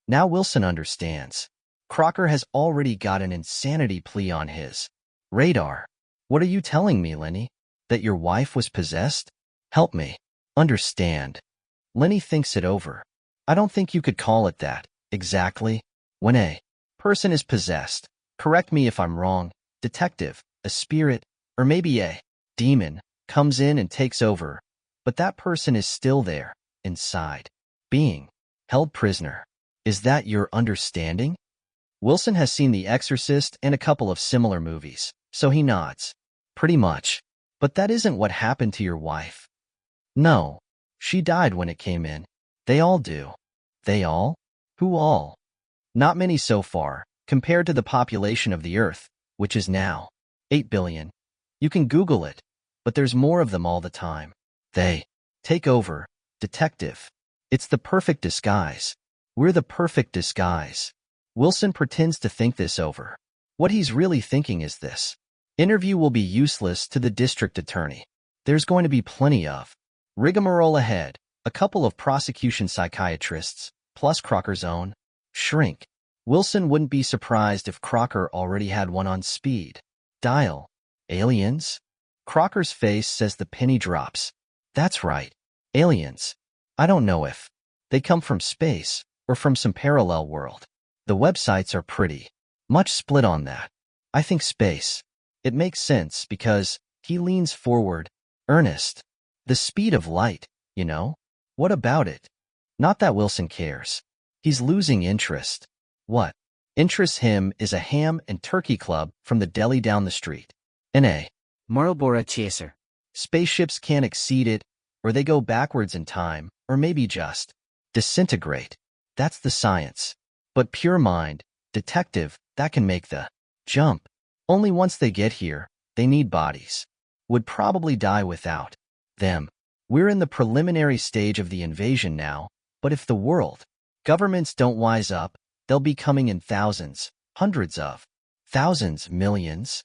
S1: Now Wilson understands. Crocker has already got an insanity plea on his radar. What are you telling me, Lenny? That your wife was possessed? Help me understand. Lenny thinks it over. I don't think you could call it that, exactly. When a person is possessed, correct me if I'm wrong, detective, a spirit, or maybe a demon, comes in and takes over, but that person is still there, inside, being held prisoner. Is that your understanding? Wilson has seen The Exorcist and a couple of similar movies, so he nods. Pretty much. But that isn't what happened to your wife. No. She died when it came in. They all do. They all? Who all? Not many so far, compared to the population of the Earth, which is now 8 billion. You can Google it, but there's more of them all the time. They take over, detective. It's the perfect disguise. We're the perfect disguise. Wilson pretends to think this over. What he's really thinking is this. Interview will be useless to the district attorney. There's going to be plenty of rigmarole ahead, a couple of prosecution psychiatrists, plus Crocker's own shrink. Wilson wouldn't be surprised if Crocker already had one on speed dial. Aliens? Crocker's face says the penny drops. That's right. Aliens. I don't know if they come from space or from some parallel world. The websites are pretty much split on that. I think space. It makes sense because he leans forward, earnest. The speed of light, you know? What about it? Not that Wilson cares. He's losing interest. What interests him is a ham and turkey club from the deli down the street. And a
S2: Marlboro chaser.
S1: spaceships can't exceed it, or they go backwards in time, or maybe just disintegrate. That's the science. But pure mind, detective, that can make the jump. Only once they get here, they need bodies. Would probably die without them. We're in the preliminary stage of the invasion now, but if the world governments don't wise up, they'll be coming in thousands, hundreds of thousands, millions.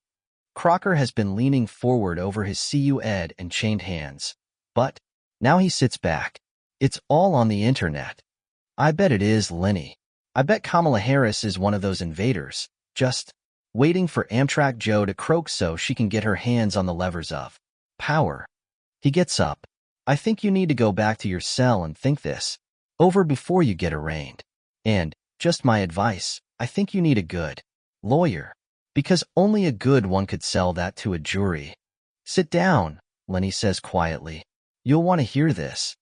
S1: Crocker has been leaning forward over his CU Ed and chained hands. But now he sits back. It's all on the internet. I bet it is, Lenny. I bet Kamala Harris is one of those invaders, just waiting for Amtrak Joe to croak so she can get her hands on the levers of power. He gets up. I think you need to go back to your cell and think this over before you get arraigned. And, just my advice, I think you need a good lawyer. Because only a good one could sell that to a jury. Sit down, Lenny says quietly. You'll want to hear this.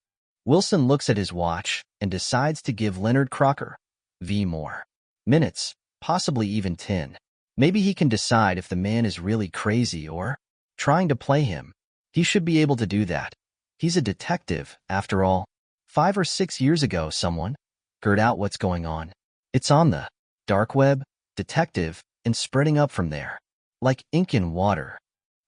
S1: Wilson looks at his watch and decides to give Leonard Crocker more minutes, possibly even 10. Maybe he can decide if the man is really crazy or trying to play him. He should be able to do that. He's a detective, after all. 5 or 6 years ago, someone figured out what's going on. It's on the dark web, detective, and spreading up from there. Like ink in water.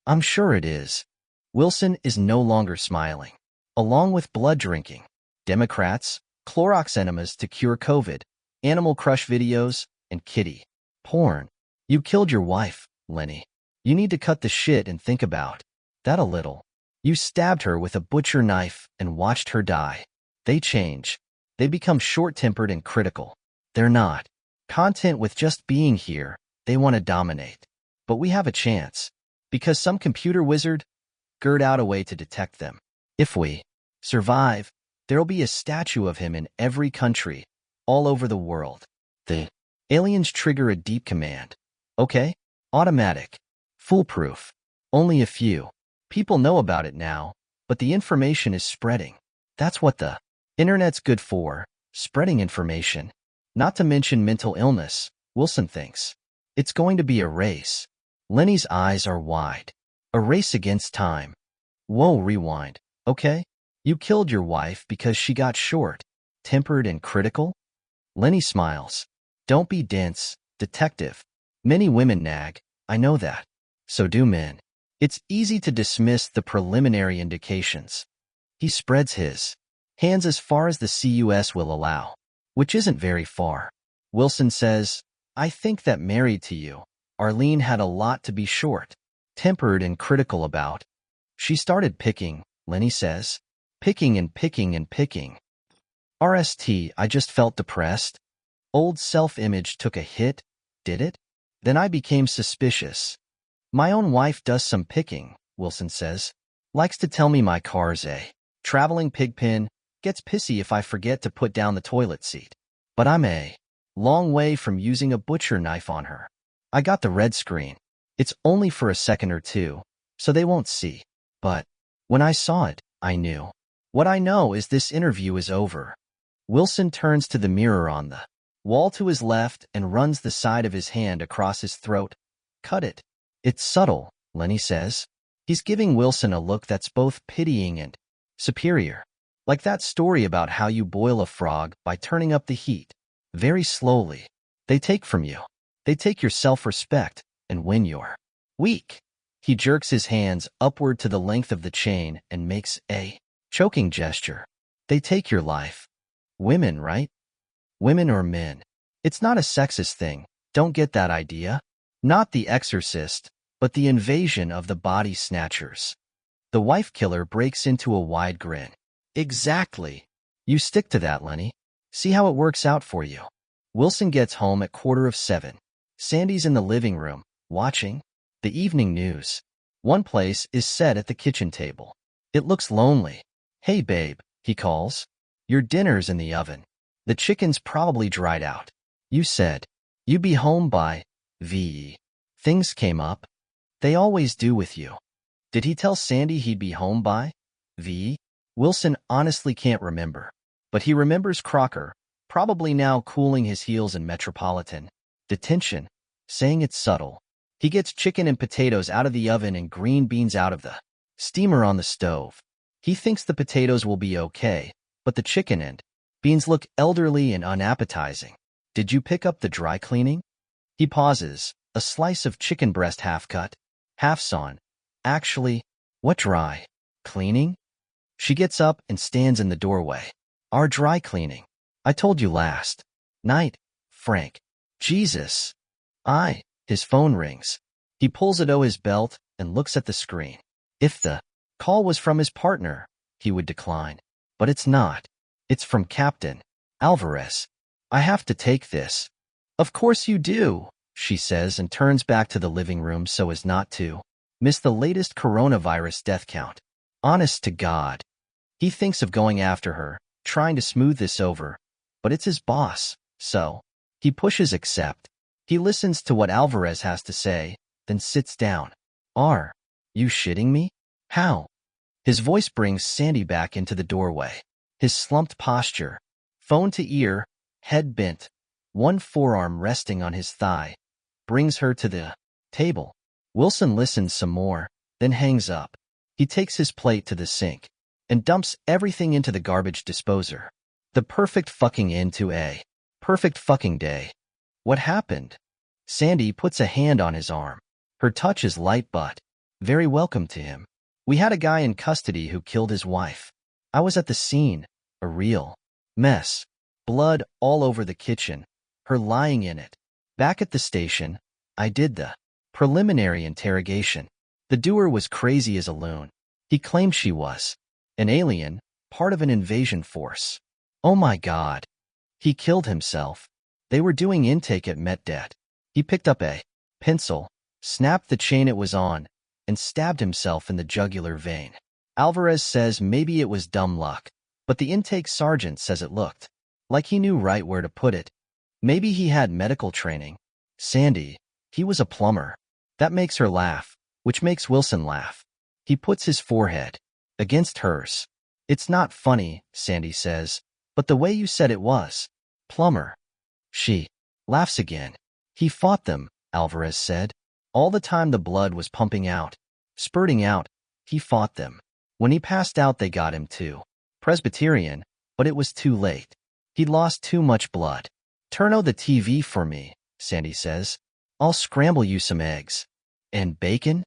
S1: I'm sure it is. Wilson is no longer smiling. Along with blood drinking, Democrats, Clorox enemas to cure COVID, Animal Crush videos, and kitty porn. You killed your wife, Lenny. You need to cut the shit and think about that a little. You stabbed her with a butcher knife and watched her die. They change. They become short-tempered and critical. They're not content with just being here. They want to dominate. But we have a chance. Because some computer wizard figured out a way to detect them. If we survive, there'll be a statue of him in every country, all over the world. The aliens trigger a deep command. Okay? Automatic. Foolproof. Only a few people know about it now, but the information is spreading. That's what the internet's good for, spreading information. Not to mention mental illness, Wilson thinks. It's going to be a race. Lenny's eyes are wide. A race against time. Whoa, rewind. Okay? You killed your wife because she got short-tempered and critical? Lenny smiles. Don't be dense, detective. Many women nag, I know that. So do men. It's easy to dismiss the preliminary indications. He spreads his hands as far as the CUS will allow, which isn't very far. Wilson says, I think that married to you, Arlene had a lot to be short-tempered and critical about. She started picking, Lenny says. Picking and picking and picking. RST, I just felt depressed. Old self-image took a hit, did it? Then I became suspicious. My own wife does some picking, Wilson says. Likes to tell me my car's a traveling pigpen, gets pissy if I forget to put down the toilet seat. But I'm a long way from using a butcher knife on her. I got the red screen. It's only for a second or two, so they won't see. But when I saw it, I knew. What I know is this interview is over. Wilson turns to the mirror on the wall to his left and runs the side of his hand across his throat. Cut it. It's subtle, Lenny says. He's giving Wilson a look that's both pitying and superior. Like that story about how you boil a frog by turning up the heat. Very slowly. They take from you. They take your self-respect, and when you're weak, he jerks his hands upward to the length of the chain and makes a choking gesture. They take your life. Women, right? Women or men. It's not a sexist thing. Don't get that idea. Not The Exorcist, but the invasion of the body snatchers. The wife killer breaks into a wide grin. Exactly. You stick to that, Lenny. See how it works out for you. Wilson gets home at 7:15. Sandy's in the living room, watching the evening news. One place is set at the kitchen table. It looks lonely. Hey, babe, he calls. Your dinner's in the oven. The chicken's probably dried out. You said you'd be home by V. Things came up. They always do with you. Did he tell Sandy he'd be home by V? Wilson honestly can't remember. But he remembers Crocker, probably now cooling his heels in Metropolitan detention, saying it's subtle. He gets chicken and potatoes out of the oven and green beans out of the steamer on the stove. He thinks the potatoes will be okay, but the chicken and beans look elderly and unappetizing. Did you pick up the dry cleaning? He pauses, a slice of chicken breast half cut, half sawn. Actually, what dry cleaning? She gets up and stands in the doorway. Our dry cleaning. I told you last night, Frank. Jesus. His phone rings. He pulls it over his belt and looks at the screen. If the call was from his partner, he would decline. But it's not. It's from Captain Alvarez. I have to take this. Of course you do, she says and turns back to the living room so as not to miss the latest coronavirus death count. Honest to God. He thinks of going after her, trying to smooth this over, but it's his boss, so he pushes accept. He listens to what Alvarez has to say, then sits down. Are you shitting me? How? His voice brings Sandy back into the doorway. His slumped posture, phone to ear, head bent, one forearm resting on his thigh, brings her to the table. Wilson listens some more, then hangs up. He takes his plate to the sink and dumps everything into the garbage disposer. The perfect fucking end to a perfect fucking day. What happened? Sandy puts a hand on his arm. Her touch is light but very welcome to him. We had a guy in custody who killed his wife. I was at the scene, a real mess. Blood all over the kitchen, her lying in it. Back at the station, I did the preliminary interrogation. The doer was crazy as a loon. He claimed she was an alien, part of an invasion force. Oh my God. He killed himself. They were doing intake at MetDet. He picked up a pencil, snapped the chain it was on, and stabbed himself in the jugular vein. Alvarez says maybe it was dumb luck, but the intake sergeant says it looked like he knew right where to put it. Maybe he had medical training. Sandy, he was a plumber. That makes her laugh, which makes Wilson laugh. He puts his forehead against hers. It's not funny, Sandy says, but the way you said it was. Plumber. She laughs again. He fought them, Alvarez said. All the time the blood was pumping out, spurting out, he fought them. When he passed out they got him too. Presbyterian, but it was too late. He'd lost too much blood. Turn on the TV for me, Sandy says. I'll scramble you some eggs. And bacon?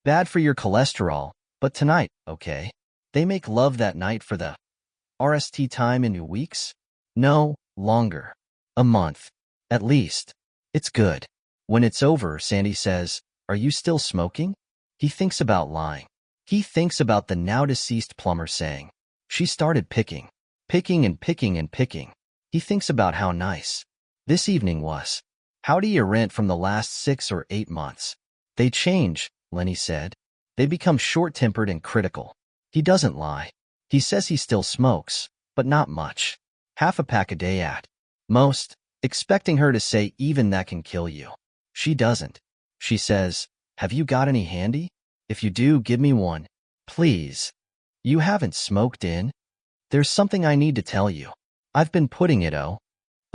S1: Bad for your cholesterol, but tonight, okay? They make love that night for the RST time in weeks? No, longer. A month. At least. It's good. When it's over, Sandy says, are you still smoking? He thinks about lying. He thinks about the now-deceased plumber saying, she started picking and picking and picking. He thinks about how nice this evening was. How do you rent from the last 6 or 8 months? They change, Lenny said. They become short-tempered and critical. He doesn't lie. He says he still smokes, but not much. Half a pack a day at most, expecting her to say even that can kill you. She doesn't. She says, have you got any handy? If you do, give me one. Please. You haven't smoked in? There's something I need to tell you. I've been putting it oh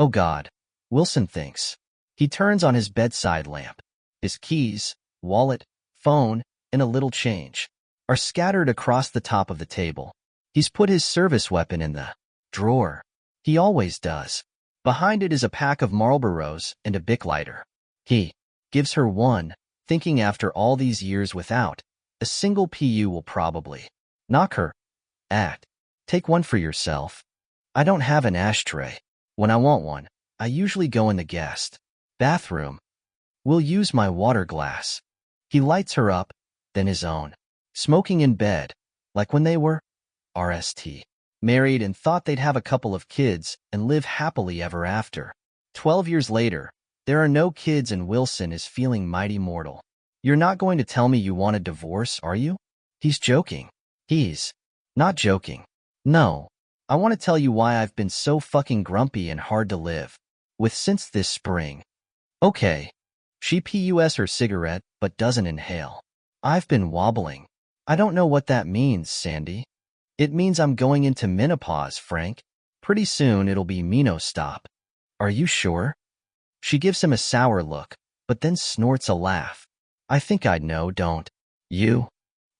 S1: God. Wilson thinks. He turns on his bedside lamp. His keys, wallet, phone, and a little change are scattered across the top of the table. He's put his service weapon in the drawer. He always does. Behind it is a pack of Marlboros and a Bic lighter. He gives her one, thinking after all these years without a single PU will probably knock her at. Take one for yourself. I don't have an ashtray. When I want one, I usually go in the guest bathroom. We'll use my water glass. He lights her up, then his own. Smoking in bed, like when they were RST. Married and thought they'd have a couple of kids and live happily ever after. 12 years later, there are no kids and Wilson is feeling mighty mortal. You're not going to tell me you want a divorce, are you? He's joking. He's not joking. No. I want to tell you why I've been so fucking grumpy and hard to live with since this spring. Okay. She pus her cigarette but doesn't inhale. I've been wobbling. I don't know what that means, Sandy. It means I'm going into menopause, Frank. Pretty soon it'll be stop. Are you sure? She gives him a sour look, but then snorts a laugh. I think I'd know, don't you?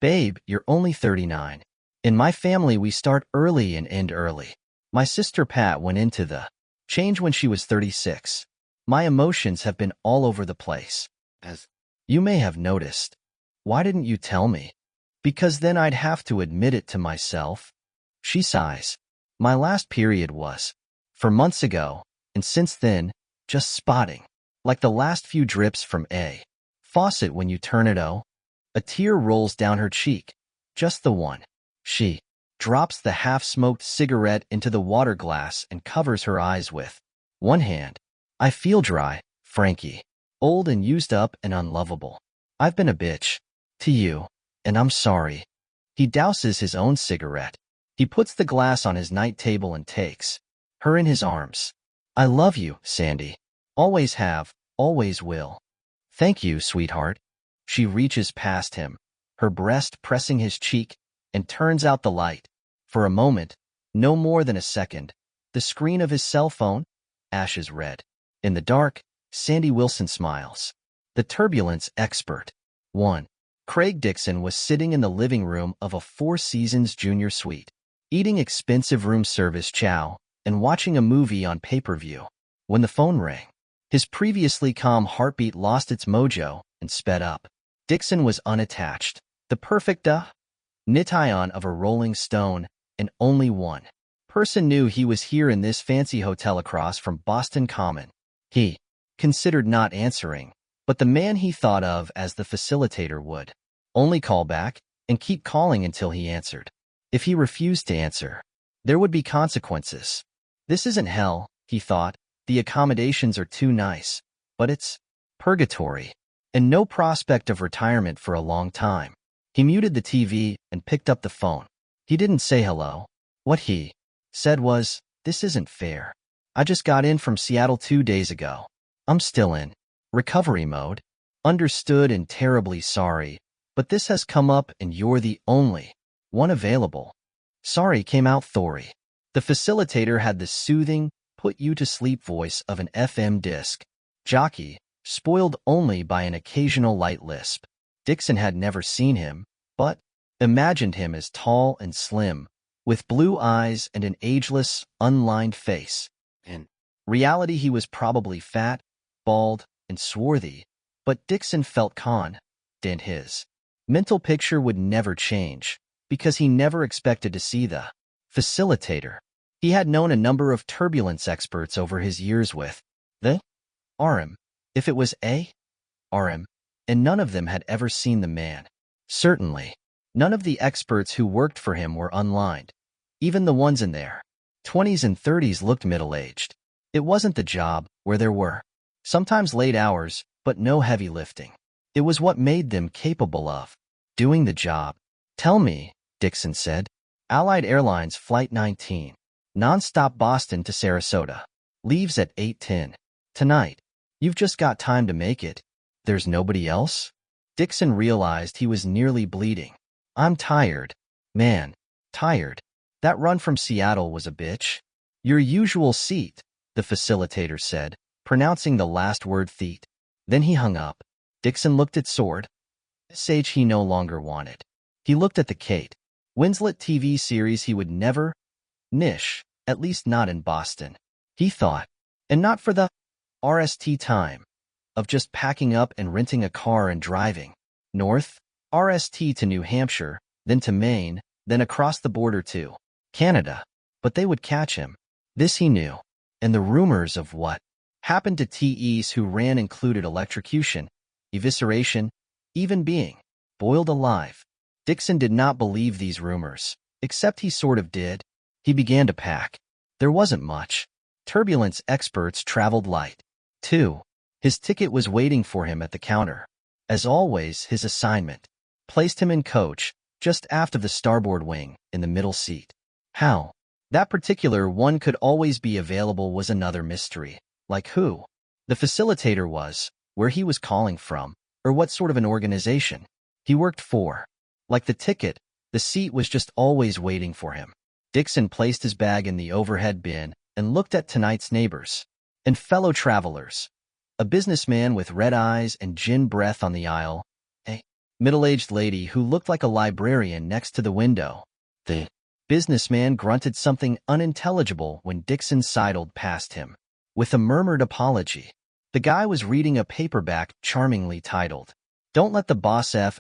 S1: Babe, you're only 39. In my family we start early and end early. My sister Pat went into the Change when she was 36. My emotions have been all over the place. As you may have noticed. Why didn't you tell me? Because then I'd have to admit it to myself. She sighs. My last period was 4 months ago, and since then, just spotting. Like the last few drips from a faucet when you turn it on. A tear rolls down her cheek. Just the one. She drops the half-smoked cigarette into the water glass and covers her eyes with one hand. I feel dry, Frankie. Old and used up and unlovable. I've been a bitch to you, and I'm sorry. He douses his own cigarette. He puts the glass on his night table and takes her in his arms. I love you, Sandy. Always have, always will. Thank you, sweetheart. She reaches past him, her breast pressing his cheek, and turns out the light. For a moment, no more than a second, the screen of his cell phone, ashes red. In the dark, Sandy Wilson smiles. The turbulence expert. 1. Craig Dixon was sitting in the living room of a Four Seasons junior suite, eating expensive room service chow and watching a movie on pay-per-view. When the phone rang, his previously calm heartbeat lost its mojo and sped up. Dixon was unattached, the perfect nityon of a rolling stone, and only one person knew he was here in this fancy hotel across from Boston Common. He considered not answering, but the man he thought of as the facilitator would only call back and keep calling until he answered. If he refused to answer, there would be consequences. This isn't hell, he thought. The accommodations are too nice, but it's purgatory, and no prospect of retirement for a long time. He muted the TV and picked up the phone. He didn't say hello. What he said was, "This isn't fair. I just got in from Seattle 2 days ago. I'm still in recovery mode. Understood and terribly sorry, but this has come up and you're the only one available." Sorry came out Thori. The facilitator had the soothing, put-you-to-sleep voice of an FM disc jockey, spoiled only by an occasional light lisp. Dixon had never seen him, but imagined him as tall and slim, with blue eyes and an ageless, unlined face. In reality, he was probably fat, bald, and swarthy, but Dixon felt confident his mental picture would never change, because he never expected to see the facilitator. He had known a number of turbulence experts over his years with the RM, if it was a RM, and none of them had ever seen the man. Certainly, none of the experts who worked for him were unlined. Even the ones in their 20s and 30s looked middle-aged. It wasn't the job, where there were sometimes late hours, but no heavy lifting. It was what made them capable of doing the job. Tell me, Dixon said. Allied Airlines Flight 19. Non-stop Boston to Sarasota. Leaves at 8:10. Tonight. You've just got time to make it. There's nobody else? Dixon realized he was nearly bleeding. I'm tired. Man. Tired. That run from Seattle was a bitch. Your usual seat, the facilitator said, pronouncing the last word theet. Then he hung up. Dixon looked at Sword. Sage he no longer wanted. He looked at the Kate Winslet TV series he would never niche, at least not in Boston. He thought, and not for the RST time of just packing up and renting a car and driving north, RST to New Hampshire, then to Maine, then across the border to Canada. But they would catch him. This he knew. And the rumors of what happened to TEs who ran included electrocution, evisceration, even being boiled alive. Dixon did not believe these rumors, except he sort of did. He began to pack. There wasn't much. Turbulence experts traveled light. 2. His ticket was waiting for him at the counter. As always, his assignment placed him in coach, just aft of the starboard wing, in the middle seat. How that particular one could always be available was another mystery. Like who the facilitator was, where he was calling from, or what sort of an organization he worked for. Like the ticket, the seat was just always waiting for him. Dixon placed his bag in the overhead bin and looked at tonight's neighbors and fellow travelers. A businessman with red eyes and gin breath on the aisle, a middle-aged lady who looked like a librarian next to the window, the Businessman grunted something unintelligible when Dixon sidled past him. With a murmured apology, the guy was reading a paperback charmingly titled, "Don't Let the Boss F***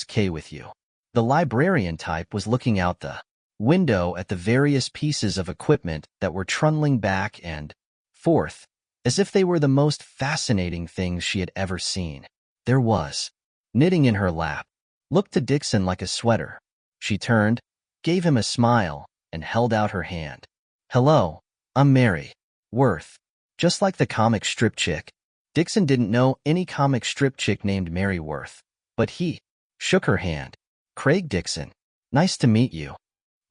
S1: K with You." The librarian type was looking out the window at the various pieces of equipment that were trundling back and forth, as if they were the most fascinating things she had ever seen. There was knitting in her lap, looked to Dixon like a sweater. She turned, gave him a smile, and held out her hand. "Hello, I'm Mary Worth." Just like the comic strip chick. Dixon didn't know any comic strip chick named Mary Worth, but he shook her hand. "Craig Dixon. Nice to meet you."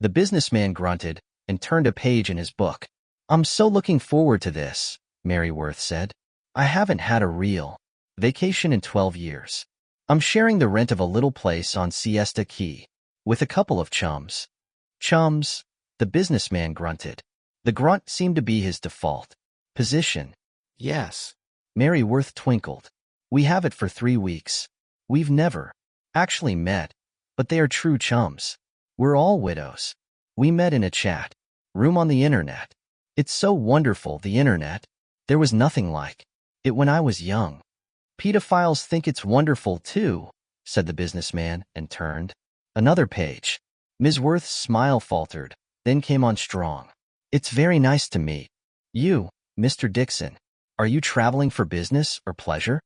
S1: The businessman grunted and turned a page in his book. "I'm so looking forward to this," Mary Worth said. "I haven't had a real vacation in 12 years. I'm sharing the rent of a little place on Siesta Key with a couple of chums." "Chums?" the businessman grunted. The grunt seemed to be his default position. "Yes." Mary Worth twinkled. "We have it for 3 weeks. We've never actually met, but they are true chums. We're all widows. We met in a chat room on the internet. It's so wonderful, the internet. There was nothing like it when I was young." "Pedophiles think it's wonderful too," said the businessman and turned another page. Ms. Worth's smile faltered, then came on strong. "It's very nice to meet you, Mr. Dixon. Are you traveling for business or pleasure?"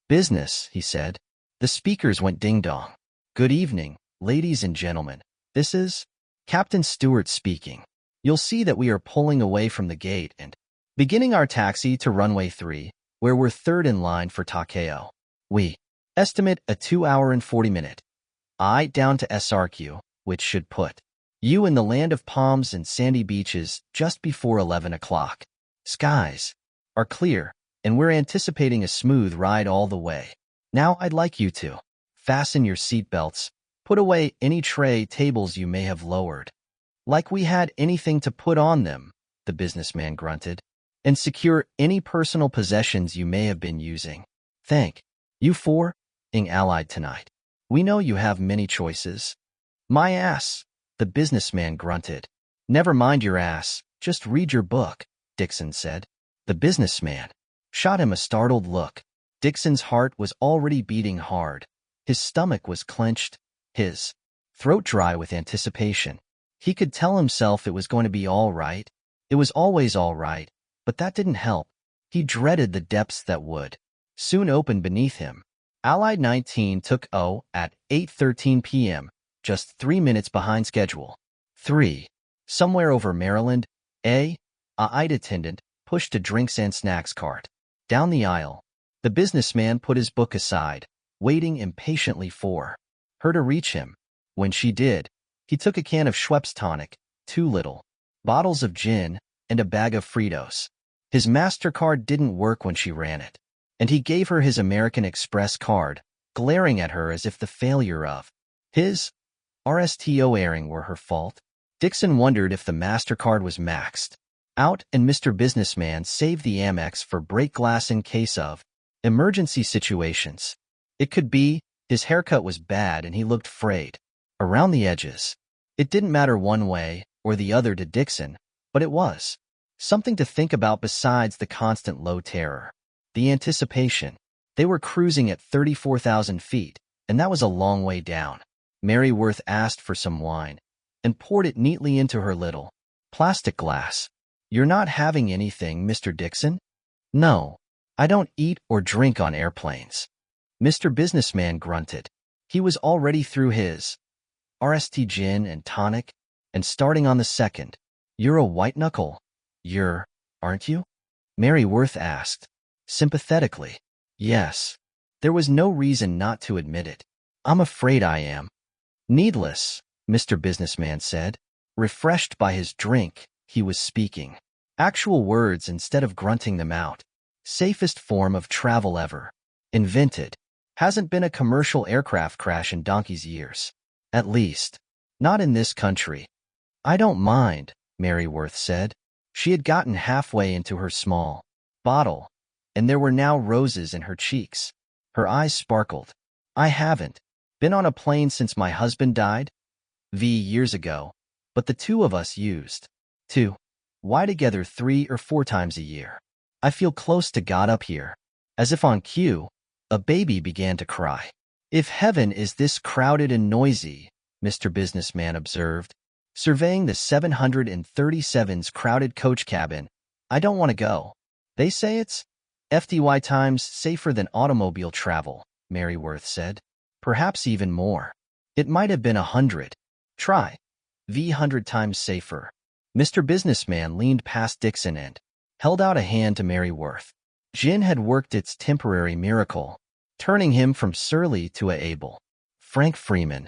S1: "Business," he said. The speakers went ding-dong. "Good evening, ladies and gentlemen. This is Captain Stewart speaking. You'll see that we are pulling away from the gate and beginning our taxi to runway 3, where we're third in line for Takeo. We estimate a 2-hour and 40-minute down to SRQ, which should put you in the land of palms and sandy beaches just before 11 o'clock. Skies are clear, and we're anticipating a smooth ride all the way. Now I'd like you to fasten your seatbelts, put away any tray tables you may have lowered, like we had anything to put on them," the businessman grunted, "and secure any personal possessions you may have been using. Thank you for being allied tonight. We know you have many choices." "My ass," the businessman grunted. "Never mind your ass, just read your book," Dixon said. The businessman shot him a startled look. Dixon's heart was already beating hard. His stomach was clenched, his throat dry with anticipation. He could tell himself it was going to be all right. It was always all right, but that didn't help. He dreaded the depths that would soon open beneath him. Allied 19 took O at 8:13 p.m., just 3 minutes behind schedule. 3. Somewhere over Maryland, a attendant pushed a drinks and snacks cart down the aisle. The businessman put his book aside, waiting impatiently for her to reach him. When she did, he took a can of Schweppes tonic, 2 little bottles of gin, and a bag of Fritos. His MasterCard didn't work when she ran it, and he gave her his American Express card, glaring at her as if the failure of his RSTO airing were her fault. Dixon wondered if the MasterCard was maxed out and Mr. Businessman saved the Amex for break glass in case of emergency situations. It could be his haircut was bad and he looked frayed around the edges. It didn't matter one way or the other to Dixon, but it was something to think about besides the constant low terror. The anticipation. They were cruising at 34,000 feet, and that was a long way down. Mary Worth asked for some wine and poured it neatly into her little plastic glass. "You're not having anything, Mr. Dixon?" "No, I don't eat or drink on airplanes." Mr. Businessman grunted. He was already through his RST gin and tonic and starting on the second. "You're a white knuckle. Aren't you?" Mary Worth asked, sympathetically. Yes. There was no reason not to admit it. "I'm afraid I am." "Needless," Mr. Businessman said. Refreshed by his drink, he was speaking actual words instead of grunting them out. "Safest form of travel ever invented. Hasn't been a commercial aircraft crash in donkey's years. At least, not in this country." "I don't mind," Mary Worth said. She had gotten halfway into her small bottle, and there were now roses in her cheeks. Her eyes sparkled. "I haven't been on a plane since my husband died. Years ago, but the two of us used to why together 3 or 4 times a year. I feel close to God up here. As if on cue, a baby began to cry. If heaven is this crowded and noisy, Mr. Businessman observed, surveying the 737's crowded coach cabin, I don't want to go. They say it's FTY times safer than automobile travel, Mary Worth said. Perhaps even more. It might have been 100. Try. 100 times safer. Mr. Businessman leaned past Dixon and held out a hand to Mary Worth. Gin had worked its temporary miracle, turning him from surly to able. Frank Freeman.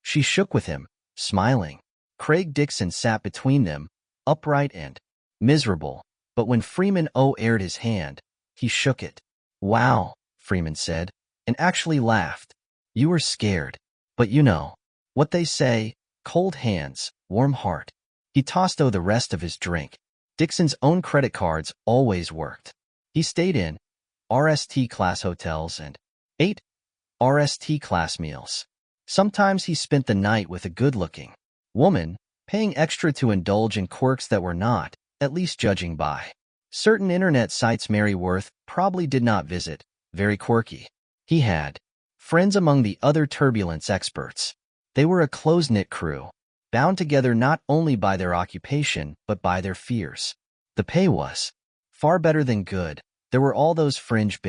S1: She shook with him, smiling. Craig Dixon sat between them, upright and miserable, but when Freeman aired his hand, he shook it. Wow, Freeman said, and actually laughed. You were scared, but you know what they say, cold hands, warm heart. He tossed the rest of his drink. Dixon's own credit cards always worked. He stayed in RST class hotels and ate RST class meals. Sometimes he spent the night with a good-looking woman, paying extra to indulge in quirks that were not, at least judging by certain internet sites Mary Worth probably did not visit, very quirky. He had friends among the other turbulence experts. They were a close-knit crew, bound together not only by their occupation but by their fears. The pay was far better than good. There were all those fringe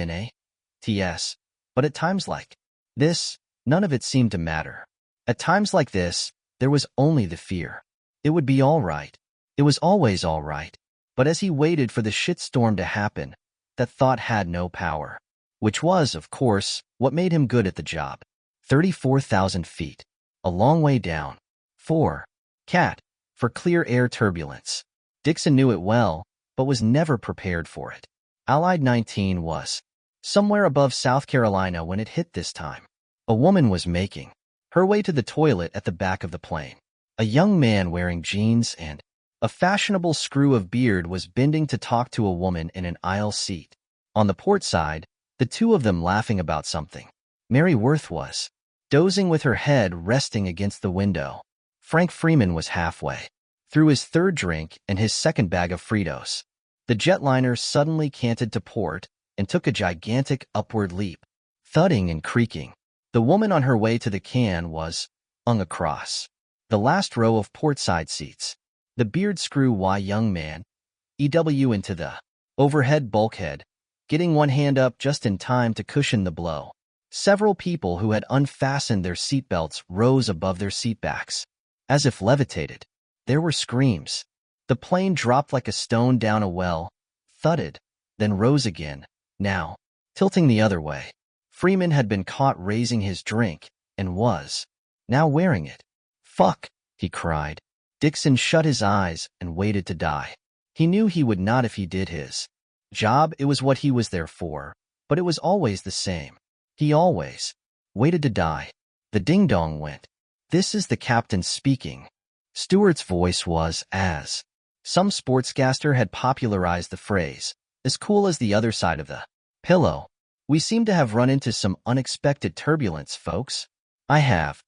S1: TS, but at times like this, none of it seemed to matter. At times like this, there was only the fear. It would be all right. It was always all right. But as he waited for the shitstorm to happen, that thought had no power. Which was, of course, what made him good at the job. 34,000 feet. A long way down. 4. Cat. For clear air turbulence. Dixon knew it well, but was never prepared for it. Allied 19 was somewhere above South Carolina when it hit this time. A woman was making her way to the toilet at the back of the plane. A young man wearing jeans and a fashionable screw of beard was bending to talk to a woman in an aisle seat. On the port side, the two of them laughing about something. Mary Worth was dozing with her head resting against the window. Frank Freeman was halfway through his third drink and his second bag of Fritos. The jetliner suddenly canted to port and took a gigantic upward leap, thudding and creaking. The woman on her way to the can was hung across the last row of portside seats. The beard screw young man, EW into the overhead bulkhead, getting one hand up just in time to cushion the blow. Several people who had unfastened their seatbelts rose above their seatbacks, as if levitated. There were screams. The plane dropped like a stone down a well, thudded, then rose again, now tilting the other way. Freeman had been caught raising his drink, and was now wearing it. Fuck, he cried. Dixon shut his eyes and waited to die. He knew he would not if he did his job. It was what he was there for, but it was always the same. He always waited to die. The ding-dong went. This is the captain speaking. Stewart's voice was as some sportscaster had popularized the phrase, as cool as the other side of the pillow. We seem to have run into some unexpected turbulence, folks. I have.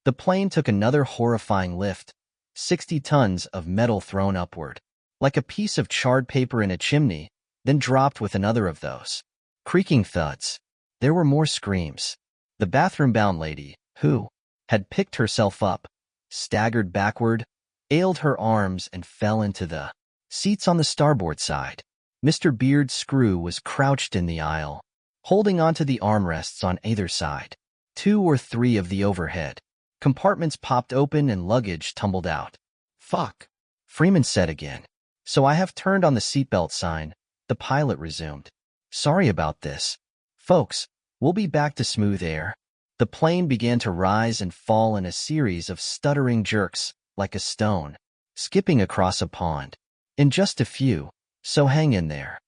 S1: The plane took another horrifying lift, 60 tons of metal thrown upward, like a piece of charred paper in a chimney, then dropped with another of those creaking thuds. There were more screams. The bathroom-bound lady, who had picked herself up, staggered backward, ailed her arms and fell into the seats on the starboard side. Mr. Beard's screw was crouched in the aisle, holding onto the armrests on either side. 2 or 3 of the overhead compartments popped open and luggage tumbled out. Fuck, Freeman said again. So I have turned on the seatbelt sign, the pilot resumed. Sorry about this. Folks, we'll be back to smooth air. The plane began to rise and fall in a series of stuttering jerks, like a stone skipping across a pond. In just a few, so hang in there.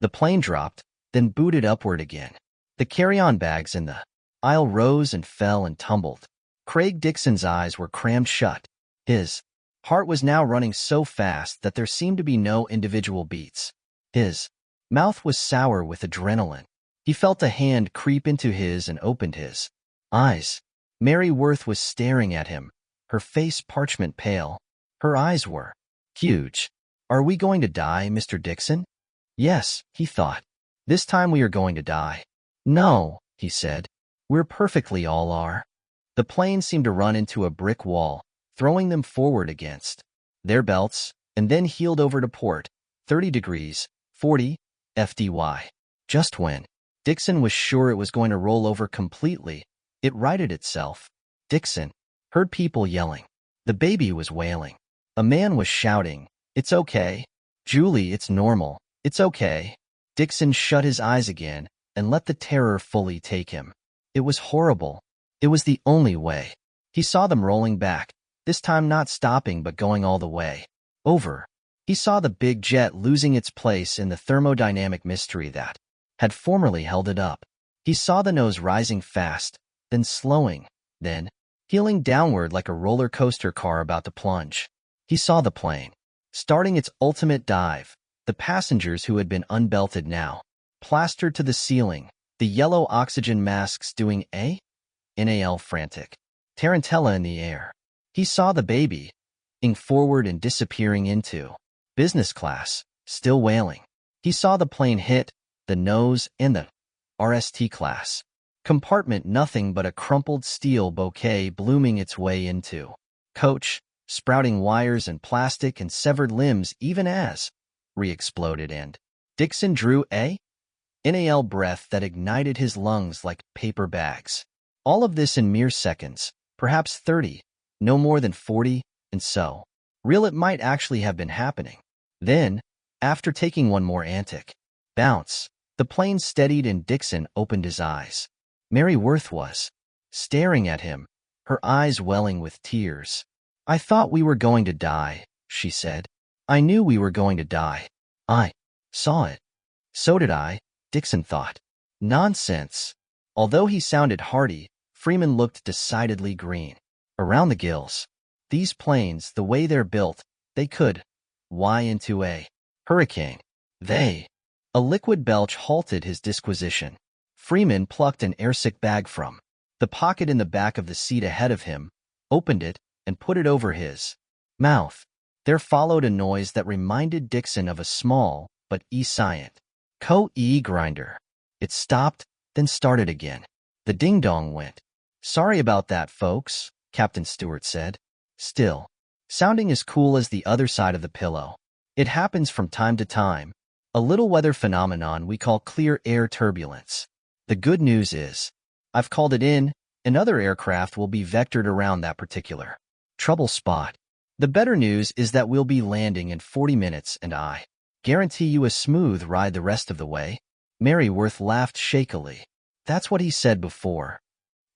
S1: The plane dropped, then booted upward again. The carry-on bags in the aisle rose and fell and tumbled. Craig Dixon's eyes were crammed shut. His heart was now running so fast that there seemed to be no individual beats. His mouth was sour with adrenaline. He felt a hand creep into his and opened his eyes. Mary Worth was staring at him, her face parchment pale. Her eyes were huge. Are we going to die, Mr. Dixon? Yes, he thought. This time we are going to die. No, he said. We're perfectly all are. The plane seemed to run into a brick wall, throwing them forward against their belts, and then heeled over to port, 30 degrees, 40, FDY. Just when Dixon was sure it was going to roll over completely, it righted itself. Dixon heard people yelling. The baby was wailing. A man was shouting, "It's okay. Julie, it's normal. It's okay." Dixon shut his eyes again and let the terror fully take him. It was horrible. It was the only way. He saw them rolling back, this time not stopping but going all the way over. He saw the big jet losing its place in the thermodynamic mystery that had formerly held it up. He saw the nose rising fast, then slowing, then heeling downward like a roller coaster car about to plunge. He saw the plane starting its ultimate dive, the passengers who had been unbelted now, plastered to the ceiling, the yellow oxygen masks doing a NAL frantic tarantella in the air. He saw the baby ing forward and disappearing into business class, still wailing. He saw the plane hit the nose and the RST class compartment, nothing but a crumpled steel bouquet blooming its way into coach, sprouting wires and plastic and severed limbs even as re-exploded, and Dixon drew a NAL breath that ignited his lungs like paper bags. All of this in mere seconds, perhaps 30, no more than 40, and so real it might actually have been happening. Then, after taking one more antic bounce, the plane steadied and Dixon opened his eyes. Mary Worth was staring at him, her eyes welling with tears. "I thought we were going to die," she said. "I knew we were going to die. I saw it." So did I, Dixon thought. Nonsense. Although he sounded hearty, Freeman looked decidedly green around the gills. These planes, the way they're built, they could into a hurricane. A liquid belch halted his disquisition. Freeman plucked an airsick bag from the pocket in the back of the seat ahead of him, opened it, and put it over his mouth. There followed a noise that reminded Dixon of a small but scient grinder. It stopped, then started again. The ding-dong went. "Sorry about that, folks," Captain Stewart said, still sounding as cool as the other side of the pillow. "It happens from time to time, a little weather phenomenon we call clear air turbulence. The good news is, I've called it in, and other aircraft will be vectored around that particular trouble spot. The better news is that we'll be landing in 40 minutes, and I guarantee you a smooth ride the rest of the way." Mary Worth laughed shakily. That's what he said before.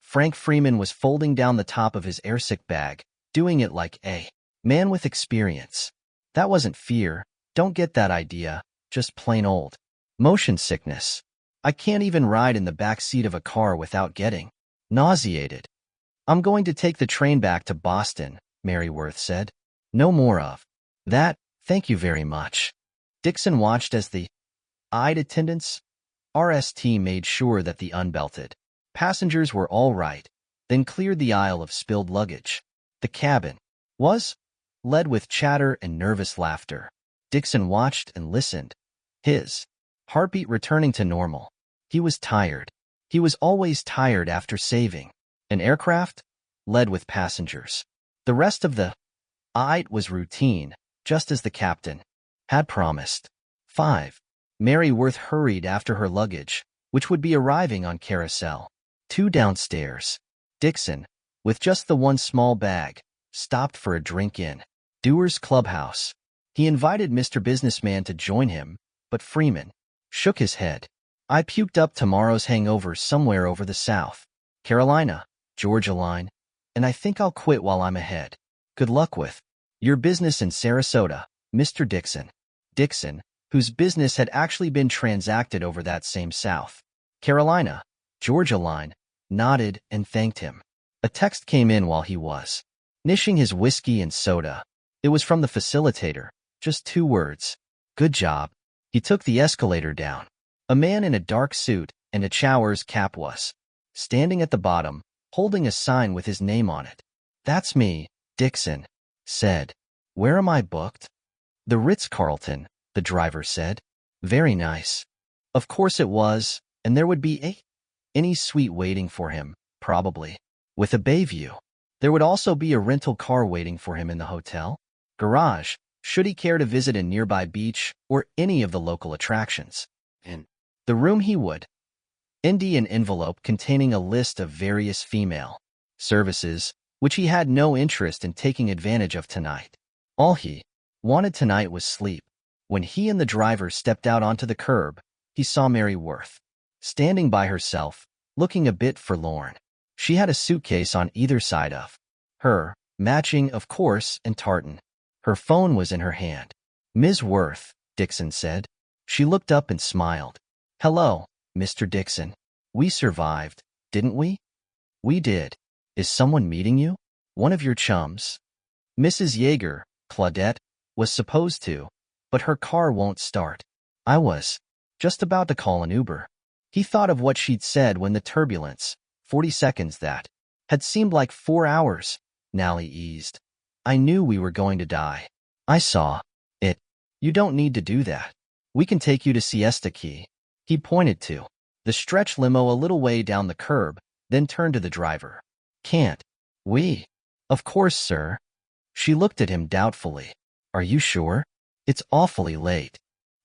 S1: Frank Freeman was folding down the top of his airsick bag, doing it like a man with experience. That wasn't fear, don't get that idea, just plain old motion sickness. "I can't even ride in the back seat of a car without getting nauseated." "I'm going to take the train back to Boston," Mary Worth said. "No more of that, thank you very much." Dixon watched as the attendants RST made sure that the unbelted passengers were all right, then cleared the aisle of spilled luggage. The cabin was led with chatter and nervous laughter. Dixon watched and listened, his heartbeat returning to normal. He was tired. He was always tired after saving an aircraft, led with passengers. The rest of the was routine, just as the captain had promised. 5. Mary Worth hurried after her luggage, which would be arriving on Carousel 2 downstairs. Dixon, with just the one small bag, stopped for a drink in Dewar's Clubhouse. He invited Mr. Businessman to join him, but Freeman shook his head. "I puked up tomorrow's hangover somewhere over the South Carolina, Georgia line, and I think I'll quit while I'm ahead. Good luck with your business in Sarasota, Mr. Dixon." Dixon, whose business had actually been transacted over that same South Carolina, Georgia line, nodded and thanked him. A text came in while he was nishing his whiskey and soda. It was from the facilitator, just 2 words. "Good job." He took the escalator down. A man in a dark suit and a Chowers cap was standing at the bottom, holding a sign with his name on it. "That's me," Dixon said. Where am I booked? The Ritz-Carlton, the driver said. Very nice. Of course it was, and there would be any suite waiting for him, probably, with a bay view. There would also be a rental car waiting for him in the hotel garage, should he care to visit a nearby beach or any of the local attractions. In the room he would an envelope containing a list of various female services, which he had no interest in taking advantage of tonight. All he wanted tonight was sleep. When he and the driver stepped out onto the curb, he saw Mary Worth standing by herself, looking a bit forlorn. She had a suitcase on either side of her, matching, of course, and tartan. Her phone was in her hand. Ms. Worth, Dixon said. She looked up and smiled. Hello, Mr. Dixon. We survived, didn't we? We did. Is someone meeting you? One of your chums? Mrs. Yeager, Claudette, was supposed to, but her car won't start. I was just about to call an Uber. He thought of what she'd said when the turbulence, 40 seconds that had seemed like 4 hours, now he eased. I knew we were going to die. I saw it. You don't need to do that. We can take you to Siesta Key. He pointed to the stretch limo a little way down the curb, then turned to the driver. Can't we? Of course, sir. She looked at him doubtfully. Are you sure? It's awfully late.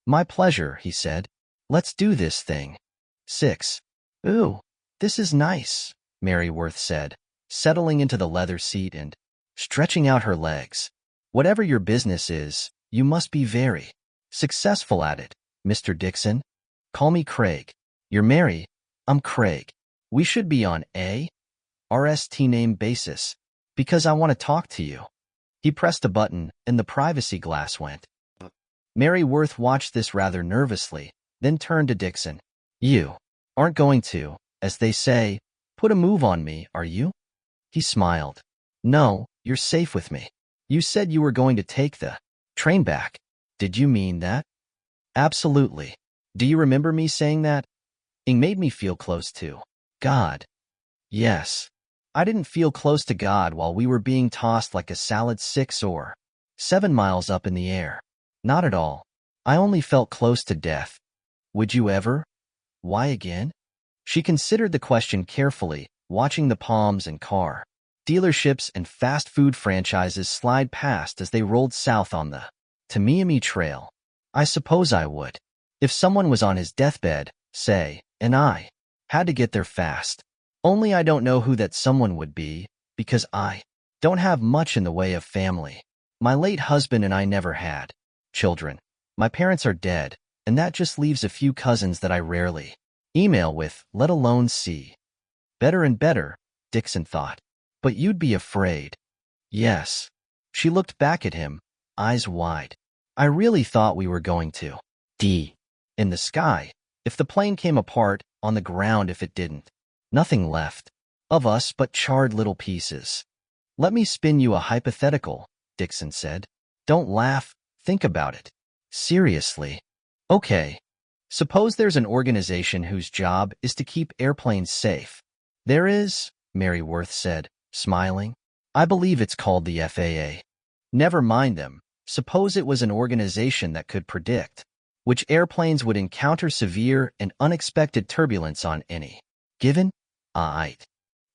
S1: My pleasure, he said. Let's do this thing. 6. Ooh, this is nice, Mary Worth said, settling into the leather seat and stretching out her legs. Whatever your business is, you must be very successful at it, Mr. Dixon. Call me Craig. You're Mary. I'm Craig. We should be on a RST name basis, because I want to talk to you. He pressed a button, and the privacy glass went. Mary Worth watched this rather nervously, then turned to Dixon. You aren't going to, as they say, put a move on me, are you? He smiled. No, you're safe with me. You said you were going to take the train back. Did you mean that? Absolutely. Do you remember me saying that? It made me feel close to God. Yes. I didn't feel close to God while we were being tossed like a salad 6 or 7 miles up in the air. Not at all. I only felt close to death. Would you ever? Why again? She considered the question carefully, watching the palms and car dealerships and fast food franchises slide past as they rolled south on the Tamiami Trail. I suppose I would. If someone was on his deathbed, say, and I had to get there fast. Only I don't know who that someone would be, because I don't have much in the way of family. My late husband and I never had children. My parents are dead, and that just leaves a few cousins that I rarely email with, let alone see. Better and better, Dixon thought. But you'd be afraid. Yes. She looked back at him, eyes wide. I really thought we were going to die in the sky, if the plane came apart, on the ground if it didn't. Nothing left of us but charred little pieces. Let me spin you a hypothetical, Dixon said. Don't laugh, think about it. Seriously. Okay. Suppose there's an organization whose job is to keep airplanes safe. There is, Mary Worth said, smiling. I believe it's called the FAA. Never mind them. Suppose it was an organization that could predict which airplanes would encounter severe and unexpected turbulence on any given night.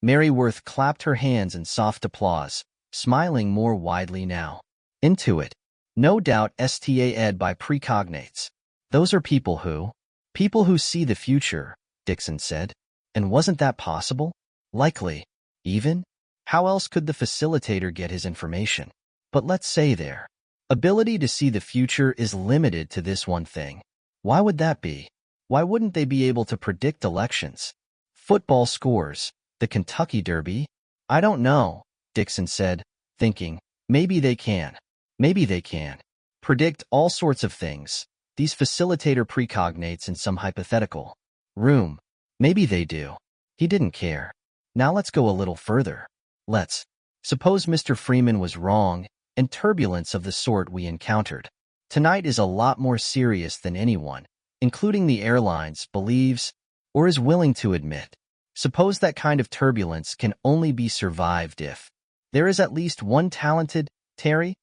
S1: Mary Worth clapped her hands in soft applause, smiling more widely now. Into it. No doubt STA by precognates. Those are people who see the future, Dixon said. And wasn't that possible? Likely. Even? How else could the facilitator get his information? But let's say their ability to see the future is limited to this one thing. Why would that be? Why wouldn't they be able to predict elections? Football scores, the Kentucky Derby? I don't know, Dixon said, thinking, maybe they can. Maybe they can. Predict all sorts of things. These facilitator precognates in some hypothetical room. Maybe they do. He didn't care. Now let's go a little further. Let's suppose Mr. Freeman was wrong, and turbulence of the sort we encountered tonight is a lot more serious than anyone, including the airlines, believes or is willing to admit. Suppose that kind of turbulence can only be survived if there is at least one talented, Terry,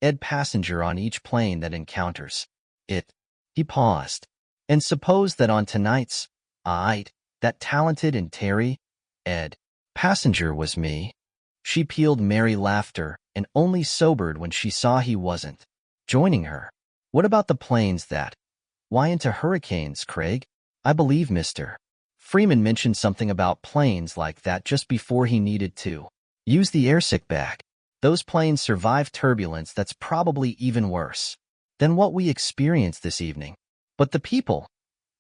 S1: Ed passenger on each plane that encounters it. He paused. And suppose that on tonight's, that talented and Terry, Ed, passenger was me. She peeled merry laughter and only sobered when she saw he wasn't joining her. What about the planes that? Why into hurricanes, Craig? I believe Mr. Freeman mentioned something about planes like that just before he needed to use the airsick bag. Those planes survive turbulence that's probably even worse than what we experienced this evening. But the people,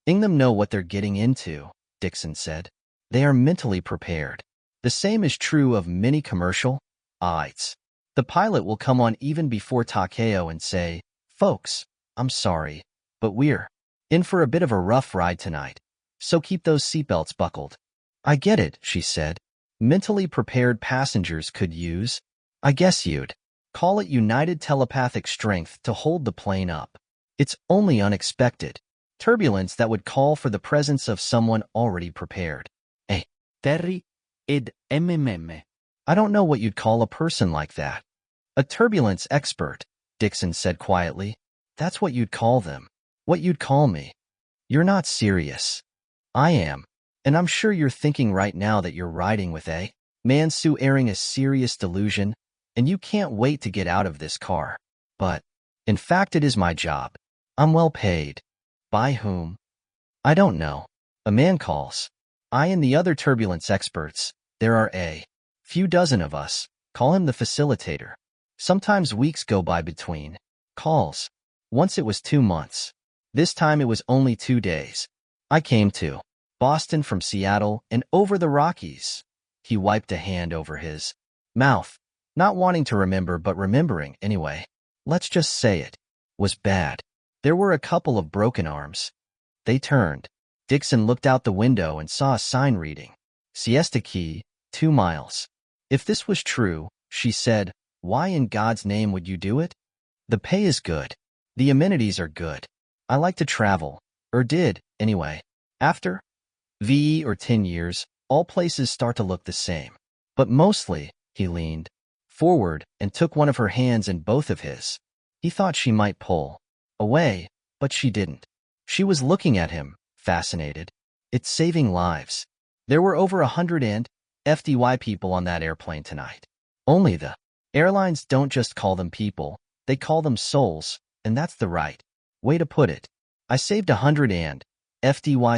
S1: them know what they're getting into, Dixon said. They are mentally prepared. The same is true of many commercial flights. The pilot will come on even before Takeo and say, "Folks, I'm sorry, but we're in for a bit of a rough ride tonight, so keep those seatbelts buckled." I get it, she said. Mentally prepared passengers could use, I guess you'd call it united telepathic strength to hold the plane up. It's only unexpected turbulence that would call for the presence of someone already prepared.
S2: Terry, ed MMM.
S1: I don't know what you'd call a person like that. A turbulence expert, Dixon said quietly. That's what you'd call them. What you'd call me. You're not serious. I am. And I'm sure you're thinking right now that you're riding with a man airing a serious delusion, and you can't wait to get out of this car. But, in fact, it is my job. I'm well paid. By whom? I don't know. A man calls. I and the other turbulence experts, there are a few dozen of us, call him the facilitator. Sometimes weeks go by between calls. Once it was 2 months. This time it was only 2 days. I came to Boston from Seattle and over the Rockies. He wiped a hand over his mouth, not wanting to remember but remembering anyway. Let's just say it was bad. There were a couple of broken arms. They turned. Dixon looked out the window and saw a sign reading, Siesta Key, 2 miles. If this was true, she said, why in God's name would you do it? The pay is good. The amenities are good. I like to travel, or did, anyway. After 10 years, all places start to look the same. But mostly, he leaned forward and took one of her hands in both of his. He thought she might pull away, but she didn't. She was looking at him, fascinated. It's saving lives. There were over 100 people on that airplane tonight. Only the airlines don't just call them people, they call them souls, and that's the right way to put it. I saved 100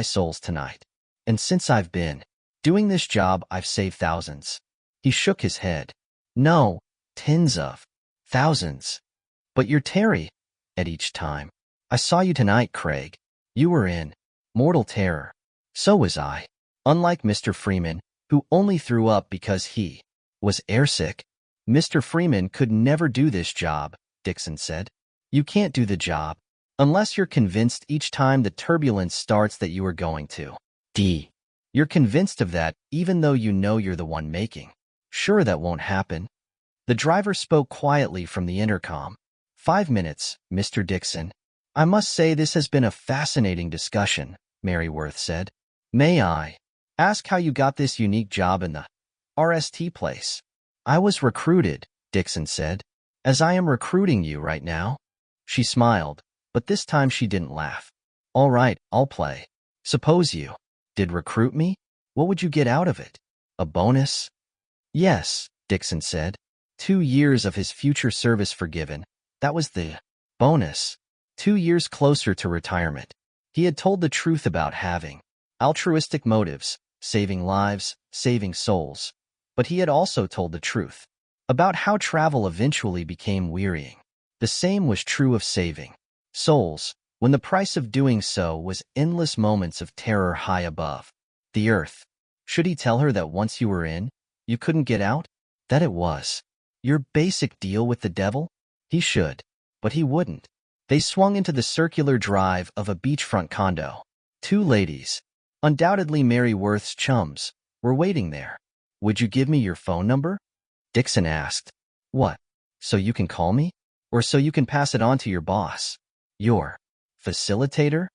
S1: souls tonight. And since I've been doing this job, I've saved thousands. He shook his head. No, tens of thousands. But you're Terry. At each time. I saw you tonight, Craig. You were in mortal terror. So was I. Unlike Mr. Freeman, who only threw up because he was airsick. Mr. Freeman could never do this job, Dixon said. You can't do the job unless you're convinced each time the turbulence starts that you are going to. You're convinced of that even though you know you're the one making sure that won't happen. The driver spoke quietly from the intercom. 5 minutes, Mr. Dixon. I must say this has been a fascinating discussion, Mary Worth said. May I ask how you got this unique job in the RST place? I was recruited, Dixon said. As I am recruiting you right now? She smiled, but this time she didn't laugh. All right, I'll play. Suppose you did recruit me? What would you get out of it? A bonus? Yes, Dixon said. 2 years of his future service forgiven. That was the bonus. 2 years closer to retirement. He had told the truth about having altruistic motives, saving lives, saving souls. But he had also told the truth about how travel eventually became wearying. The same was true of saving souls, when the price of doing so was endless moments of terror high above the earth. Should he tell her that once you were in, you couldn't get out? That it was your basic deal with the devil? He should, but he wouldn't. They swung into the circular drive of a beachfront condo. 2 ladies, undoubtedly Mary Worth's chums, were waiting there. Would you give me your phone number? Dixon asked. What? So you can call me? Or so you can pass it on to your boss? Your facilitator?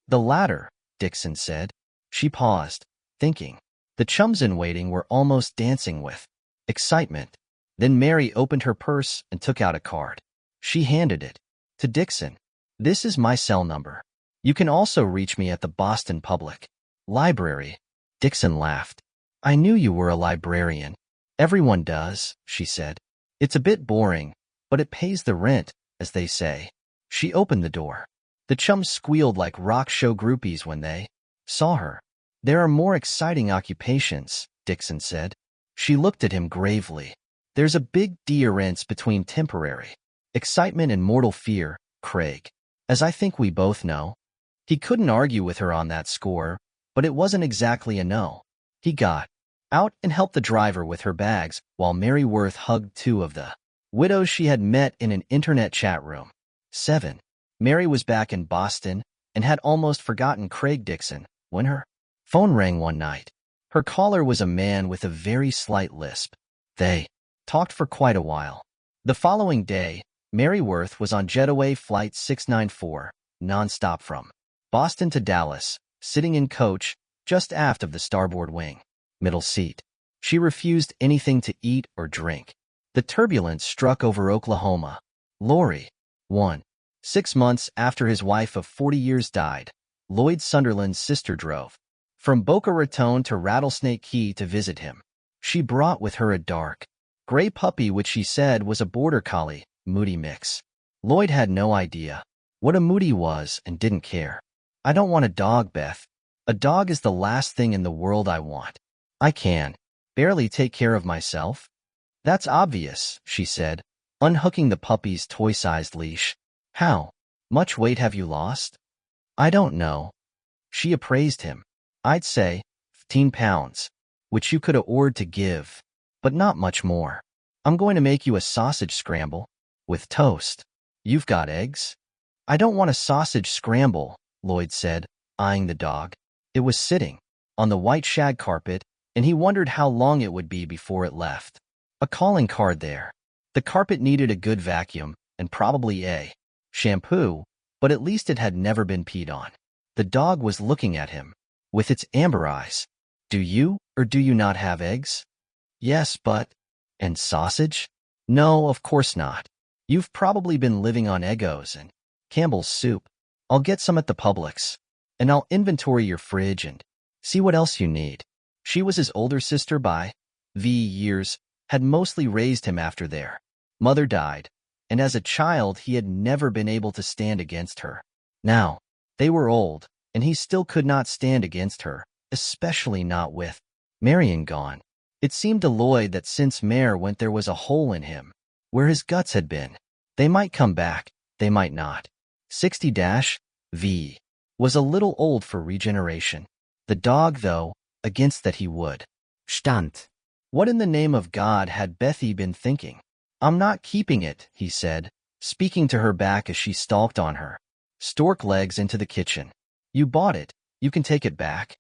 S1: The latter, Dixon said. She paused, thinking. The chums in waiting were almost dancing with excitement. Then Mary opened her purse and took out a card. She handed it to Dixon. This is my cell number. You can also reach me at the Boston Public Library. Dixon laughed. I knew you were a librarian. Everyone does, she said. It's a bit boring, but it pays the rent, as they say. She opened the door. The chums squealed like rock show groupies when they saw her. There are more exciting occupations, Dixon said. She looked at him gravely. There's a big difference between temporary excitement and mortal fear, Craig. As I think we both know. He couldn't argue with her on that score, but it wasn't exactly a no. He got out and helped the driver with her bags while Mary Worth hugged two of the widows she had met in an internet chat room. 7. Mary was back in Boston and had almost forgotten Craig Dixon when her phone rang one night. Her caller was a man with a very slight lisp. They talked for quite a while. The following day, Mary Worth was on Jetaway Flight 694, nonstop from Boston to Dallas, sitting in coach just aft of the starboard wing, middle seat. She refused anything to eat or drink. The turbulence struck over Oklahoma. Lori. 1. 6 months after his wife of 40 years died, Lloyd Sunderland's sister drove from Boca Raton to Rattlesnake Key to visit him. She brought with her a dark, gray puppy which she said was a border collie, Moody mix. Lloyd had no idea what a Moody was and didn't care. I don't want a dog, Beth. A dog is the last thing in the world I want. I can barely take care of myself. That's obvious, she said, unhooking the puppy's toy-sized leash. How much weight have you lost? I don't know. She appraised him. I'd say 15 pounds, which you could afford to give, but not much more. I'm going to make you a sausage scramble with toast. You've got eggs? I don't want a sausage scramble, Lloyd said, eyeing the dog. It was sitting on the white shag carpet, and he wondered how long it would be before it left. A calling card there. The carpet needed a good vacuum, and probably a shampoo, but at least it had never been peed on. The dog was looking at him with its amber eyes. Do you or do you not have eggs? Yes, but... And sausage? No, of course not. You've probably been living on Eggos and Campbell's soup. I'll get some at the Publix, and I'll inventory your fridge and see what else you need. She was his older sister by years, had mostly raised him after their mother died, and as a child he had never been able to stand against her. Now, they were old, and he still could not stand against her, especially not with Marion gone. It seemed to Lloyd that since Mare went there was a hole in him, where his guts had been. They might come back, they might not. 60-V was a little old for regeneration. The dog, though, against that he would.
S2: Stand.
S1: What in the name of God had Bethy been thinking? I'm not keeping it, he said, speaking to her back as she stalked on her stork legs into the kitchen. You bought it. You can take it back.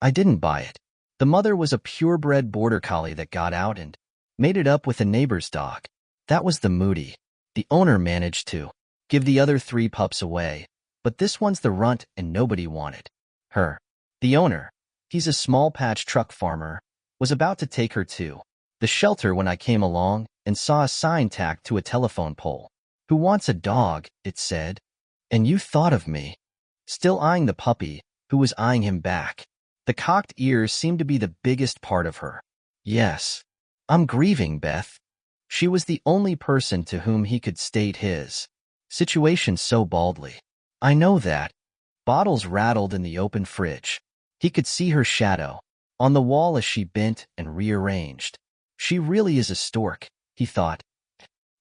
S1: I didn't buy it. The mother was a purebred border collie that got out and made it up with a neighbor's dog. That was the Moody. The owner managed to give the other 3 pups away, but this one's the runt and nobody wanted her. The owner, he's a small patch truck farmer, was about to take her to the shelter when I came along and saw a sign tacked to a telephone pole. Who wants a dog, it said. And you thought of me. Still eyeing the puppy, who was eyeing him back. The cocked ears seemed to be the biggest part of her. Yes. I'm grieving, Beth. She was the only person to whom he could state his situation so baldly. I know that. Bottles rattled in the open fridge. He could see her shadow on the wall as she bent and rearranged. She really is a stork, he thought.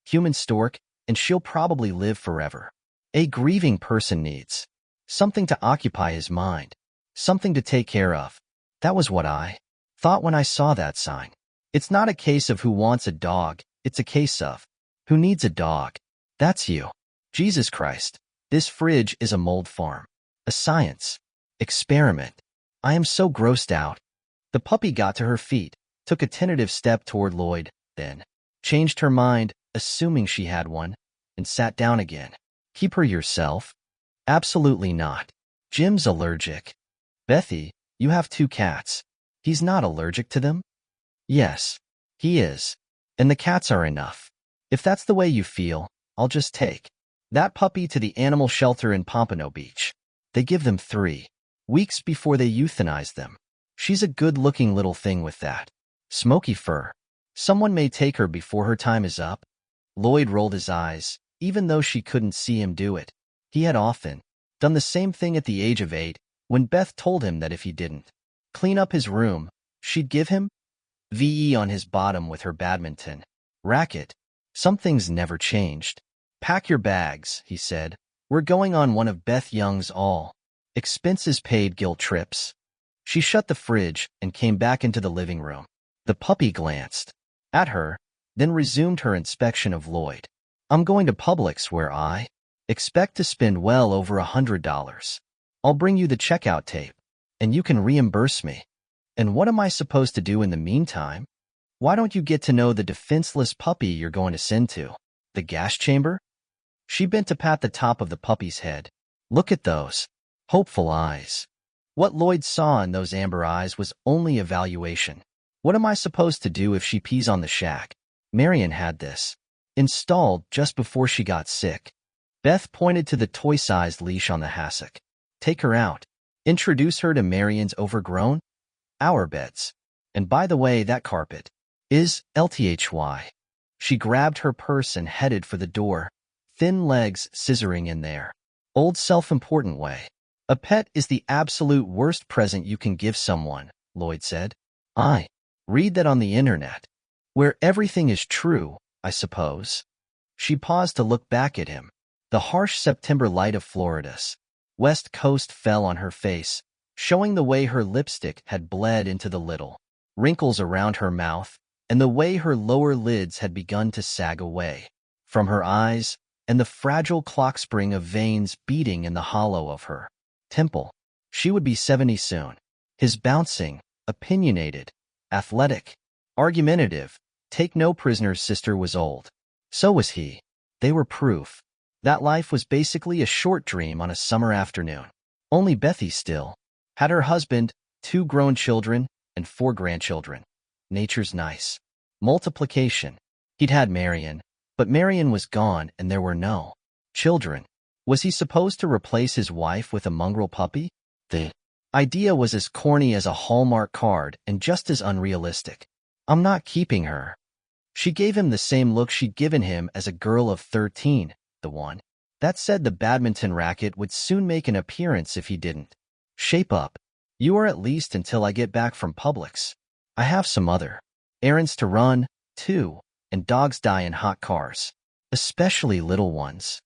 S1: Human stork, and she'll probably live forever. A grieving person needs something to occupy his mind, something to take care of. That was what I thought when I saw that sign. It's not a case of who wants a dog, it's a case of who needs a dog. That's you. Jesus Christ, this fridge is a mold farm. A science experiment. I am so grossed out. The puppy got to her feet, took a tentative step toward Lloyd, then changed her mind, assuming she had one, and sat down again. Keep her yourself? Absolutely not. Jim's allergic. Bethy, you have 2 cats. He's not allergic to them? Yes, he is. And the cats are enough. If that's the way you feel, I'll just take that puppy to the animal shelter in Pompano Beach. They give them 3 weeks before they euthanize them. She's a good-looking little thing with that smoky fur. Someone may take her before her time is up. Lloyd rolled his eyes, even though she couldn't see him do it. He had often done the same thing at the age of 8, when Beth told him that if he didn't clean up his room, she'd give him VE on his bottom with her badminton racket. Some things never changed. Pack your bags, he said. We're going on one of Beth Young's all-expenses-paid guilt trips. She shut the fridge and came back into the living room. The puppy glanced at her, then resumed her inspection of Lloyd. I'm going to Publix where I expect to spend well over $100. I'll bring you the checkout tape, and you can reimburse me. And what am I supposed to do in the meantime? Why don't you get to know the defenseless puppy you're going to send to the gas chamber? She bent to pat the top of the puppy's head. Look at those hopeful eyes. What Lloyd saw in those amber eyes was only evaluation. What am I supposed to do if she pees on the shack? Marion had this installed just before she got sick. Beth pointed to the toy-sized leash on the hassock. Take her out. Introduce her to Marion's overgrown our beds. And by the way, that carpet is LTHY. She grabbed her purse and headed for the door, thin legs scissoring in there. Old self-important way. A pet is the absolute worst present you can give someone, Lloyd said. I read that on the internet, where everything is true, I suppose. She paused to look back at him. The harsh September light of Florida's west coast fell on her face, showing the way her lipstick had bled into the little wrinkles around her mouth, and the way her lower lids had begun to sag away from her eyes, and the fragile clock spring of veins beating in the hollow of her temple. She would be 70 soon. His bouncing, opinionated, athletic, argumentative, take-no-prisoners sister was old. So was he. They were proof that life was basically a short dream on a summer afternoon. Only Bethy still had her husband, 2 grown children, and 4 grandchildren. Nature's nice multiplication. He'd had Marion, but Marion was gone and there were no children. Was he supposed to replace his wife with a mongrel puppy? The idea was as corny as a Hallmark card and just as unrealistic. I'm not keeping her. She gave him the same look she'd given him as a girl of 13, the one that said the badminton racket would soon make an appearance if he didn't shape up. You are at least until I get back from Publix. I have some other errands to run, too, and dogs die in hot cars, especially little ones.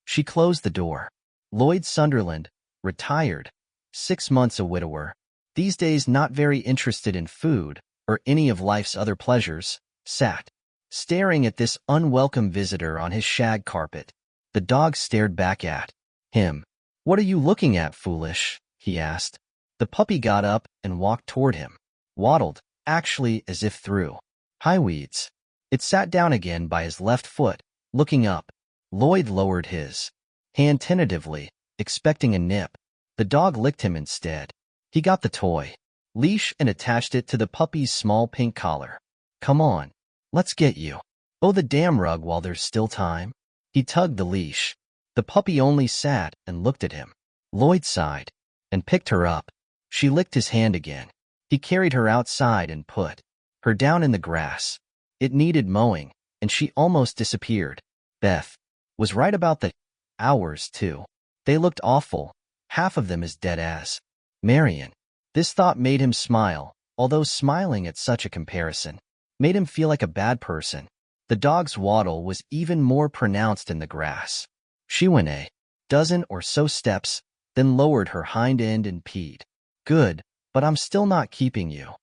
S1: She closed the door. Lloyd Sunderland, retired, 6 months a widower, these days not very interested in food or any of life's other pleasures, sat staring at this unwelcome visitor on his shag carpet. The dog stared back at him. What are you looking at, foolish? He asked. The puppy got up and walked toward him, waddled, actually as if through high weeds. It sat down again by his left foot, looking up. Lloyd lowered his hand tentatively, expecting a nip. The dog licked him instead. He got the toy leash and attached it to the puppy's small pink collar. Come on, let's get you. Oh, the damn rug while there's still time. He tugged the leash. The puppy only sat and looked at him. Lloyd sighed and picked her up. She licked his hand again. He carried her outside and put her down in the grass. It needed mowing, and she almost disappeared. Beth was right about the hours, too. They looked awful, half of them as dead as Marion. This thought made him smile, although smiling at such a comparison made him feel like a bad person. The dog's waddle was even more pronounced in the grass. She went a dozen or so steps, then lowered her hind end and peed. Good, but I'm still not keeping you.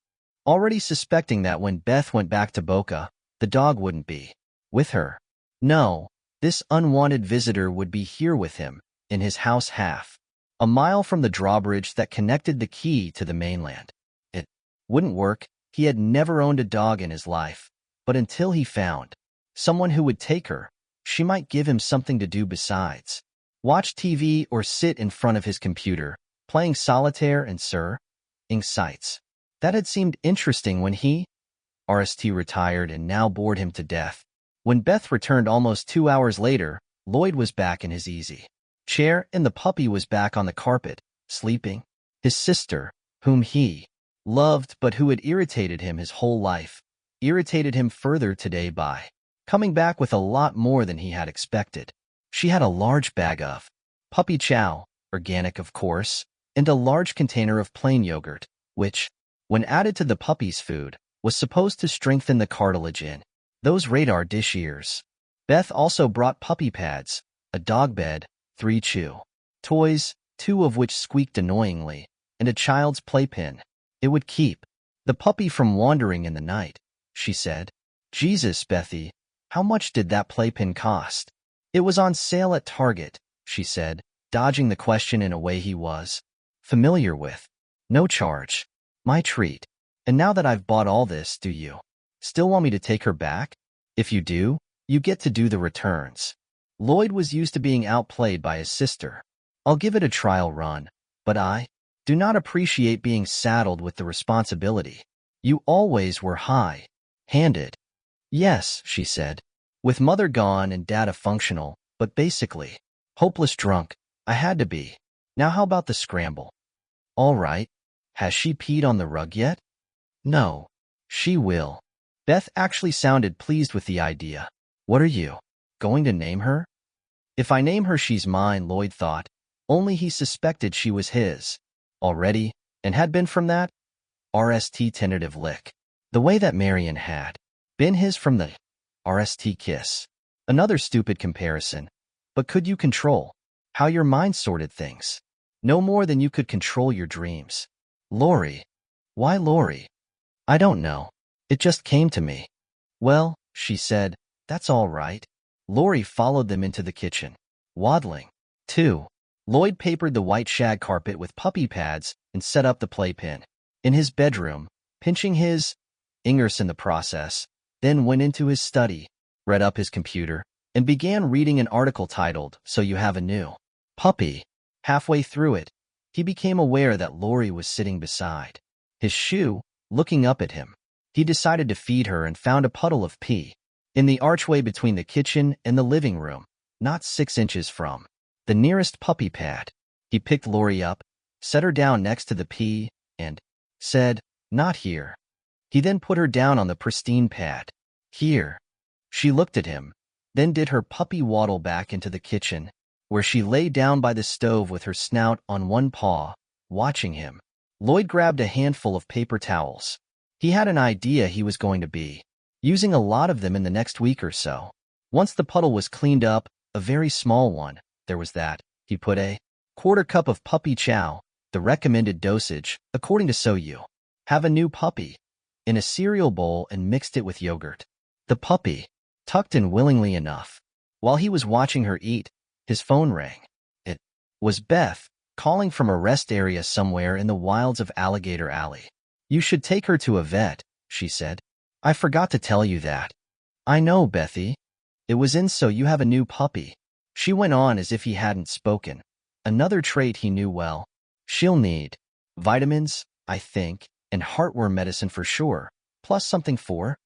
S1: Already suspecting that when Beth went back to Boca, the dog wouldn't be with her. No, this unwanted visitor would be here with him, in his house half a mile from the drawbridge that connected the key to the mainland. It wouldn't work. He had never owned a dog in his life, but until he found someone who would take her, she might give him something to do besides watch TV or sit in front of his computer, playing solitaire and searching sites. That had seemed interesting when he, RST, retired and now bored him to death. When Beth returned almost 2 hours later, Lloyd was back in his easy chair and the puppy was back on the carpet, sleeping. His sister, whom he loved but who had irritated him his whole life, irritated him further today by coming back with a lot more than he had expected. She had a large bag of puppy chow, organic of course, and a large container of plain yogurt, which, when added to the puppy's food, was supposed to strengthen the cartilage in those radar dish ears. Beth also brought puppy pads, a dog bed, 3 chew toys, 2 of which squeaked annoyingly, and a child's playpen. It would keep the puppy from wandering in the night, she said. Jesus, Bethy, how much did that playpen cost? It was on sale at Target, she said, dodging the question in a way he was familiar with. No charge. My treat. And now that I've bought all this, do you still want me to take her back? If you do, you get to do the returns. Lloyd was used to being outplayed by his sister. I'll give it a trial run, but I do not appreciate being saddled with the responsibility. You always were high-handed. Yes, she said. With Mother gone and Dad a functional, but basically hopeless drunk, I had to be. Now how about the scramble? All right. Has she peed on the rug yet? No. She will. Beth actually sounded pleased with the idea. What are you going to name her? If I name her, she's mine, Lloyd thought. Only he suspected she was his already, and had been from that RST tentative lick, the way that Marion had been his from the RST kiss. Another stupid comparison. But could you control how your mind sorted things? No more than you could control your dreams. Lori. Why Lori? I don't know. It just came to me. Well, she said, that's all right. Lori followed them into the kitchen, waddling. 2. Lloyd papered the white shag carpet with puppy pads and set up the playpen in his bedroom, pinching his fingers in the process, then went into his study, read up his computer, and began reading an article titled, So You Have a New Puppy. Halfway through it, he became aware that Lori was sitting beside his shoe, looking up at him. He decided to feed her and found a puddle of pee in the archway between the kitchen and the living room, not 6 inches from the nearest puppy pad. He picked Lori up, set her down next to the pee, and said, Not here. He then put her down on the pristine pad. Here. She looked at him, then did her puppy waddle back into the kitchen, where she lay down by the stove with her snout on one paw, watching him. Lloyd grabbed a handful of paper towels. He had an idea he was going to be using a lot of them in the next week or so. Once the puddle was cleaned up, a very small one, there was that, he put a quarter cup of puppy chow, the recommended dosage, according to So You Have a New Puppy, in a cereal bowl and mixed it with yogurt. The puppy tucked in willingly enough. While he was watching her eat, his phone rang. It was Beth, calling from a rest area somewhere in the wilds of Alligator Alley. You should take her to a vet, she said. I forgot to tell you that. I know, Bethy. It was in So You Have a New Puppy. She went on as if he hadn't spoken. Another trait he knew well. She'll need vitamins, I think, and heartworm medicine for sure, plus something for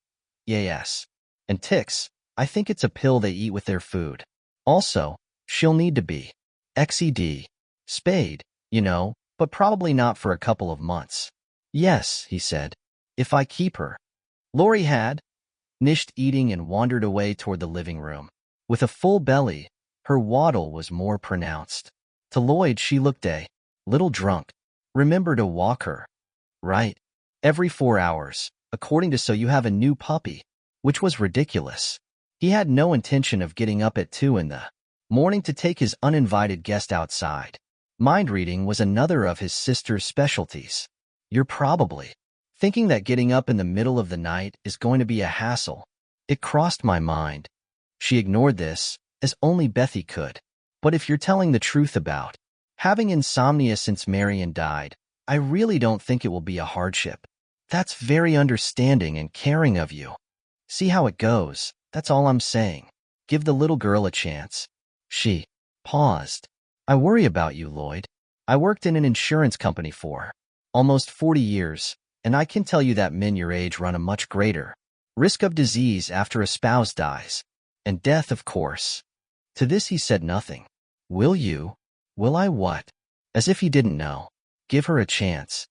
S1: yes. And ticks. I think it's a pill they eat with their food. Also, she'll need to be XED. Spayed, you know, but probably not for a couple of months. Yes, he said. If I keep her. Lori had finished eating and wandered away toward the living room. With a full belly, her waddle was more pronounced. To Lloyd, she looked a little drunk. Remember to walk her. Right. Every 4 hours, according to So You Have a New Puppy, which was ridiculous. He had no intention of getting up at 2 in the morning to take his uninvited guest outside. Mind reading was another of his sister's specialties. You're probably thinking that getting up in the middle of the night is going to be a hassle. It crossed my mind. She ignored this, as only Bethy could. But if you're telling the truth about having insomnia since Marion died, I really don't think it will be a hardship. That's very understanding and caring of you. See how it goes, that's all I'm saying. Give the little girl a chance. She paused. I worry about you, Lloyd. I worked in an insurance company for almost 40 years, and I can tell you that men your age run a much greater risk of disease after a spouse dies And death, of course. To this he said nothing. Will you? Will I what? As if he didn't know. Give her a chance.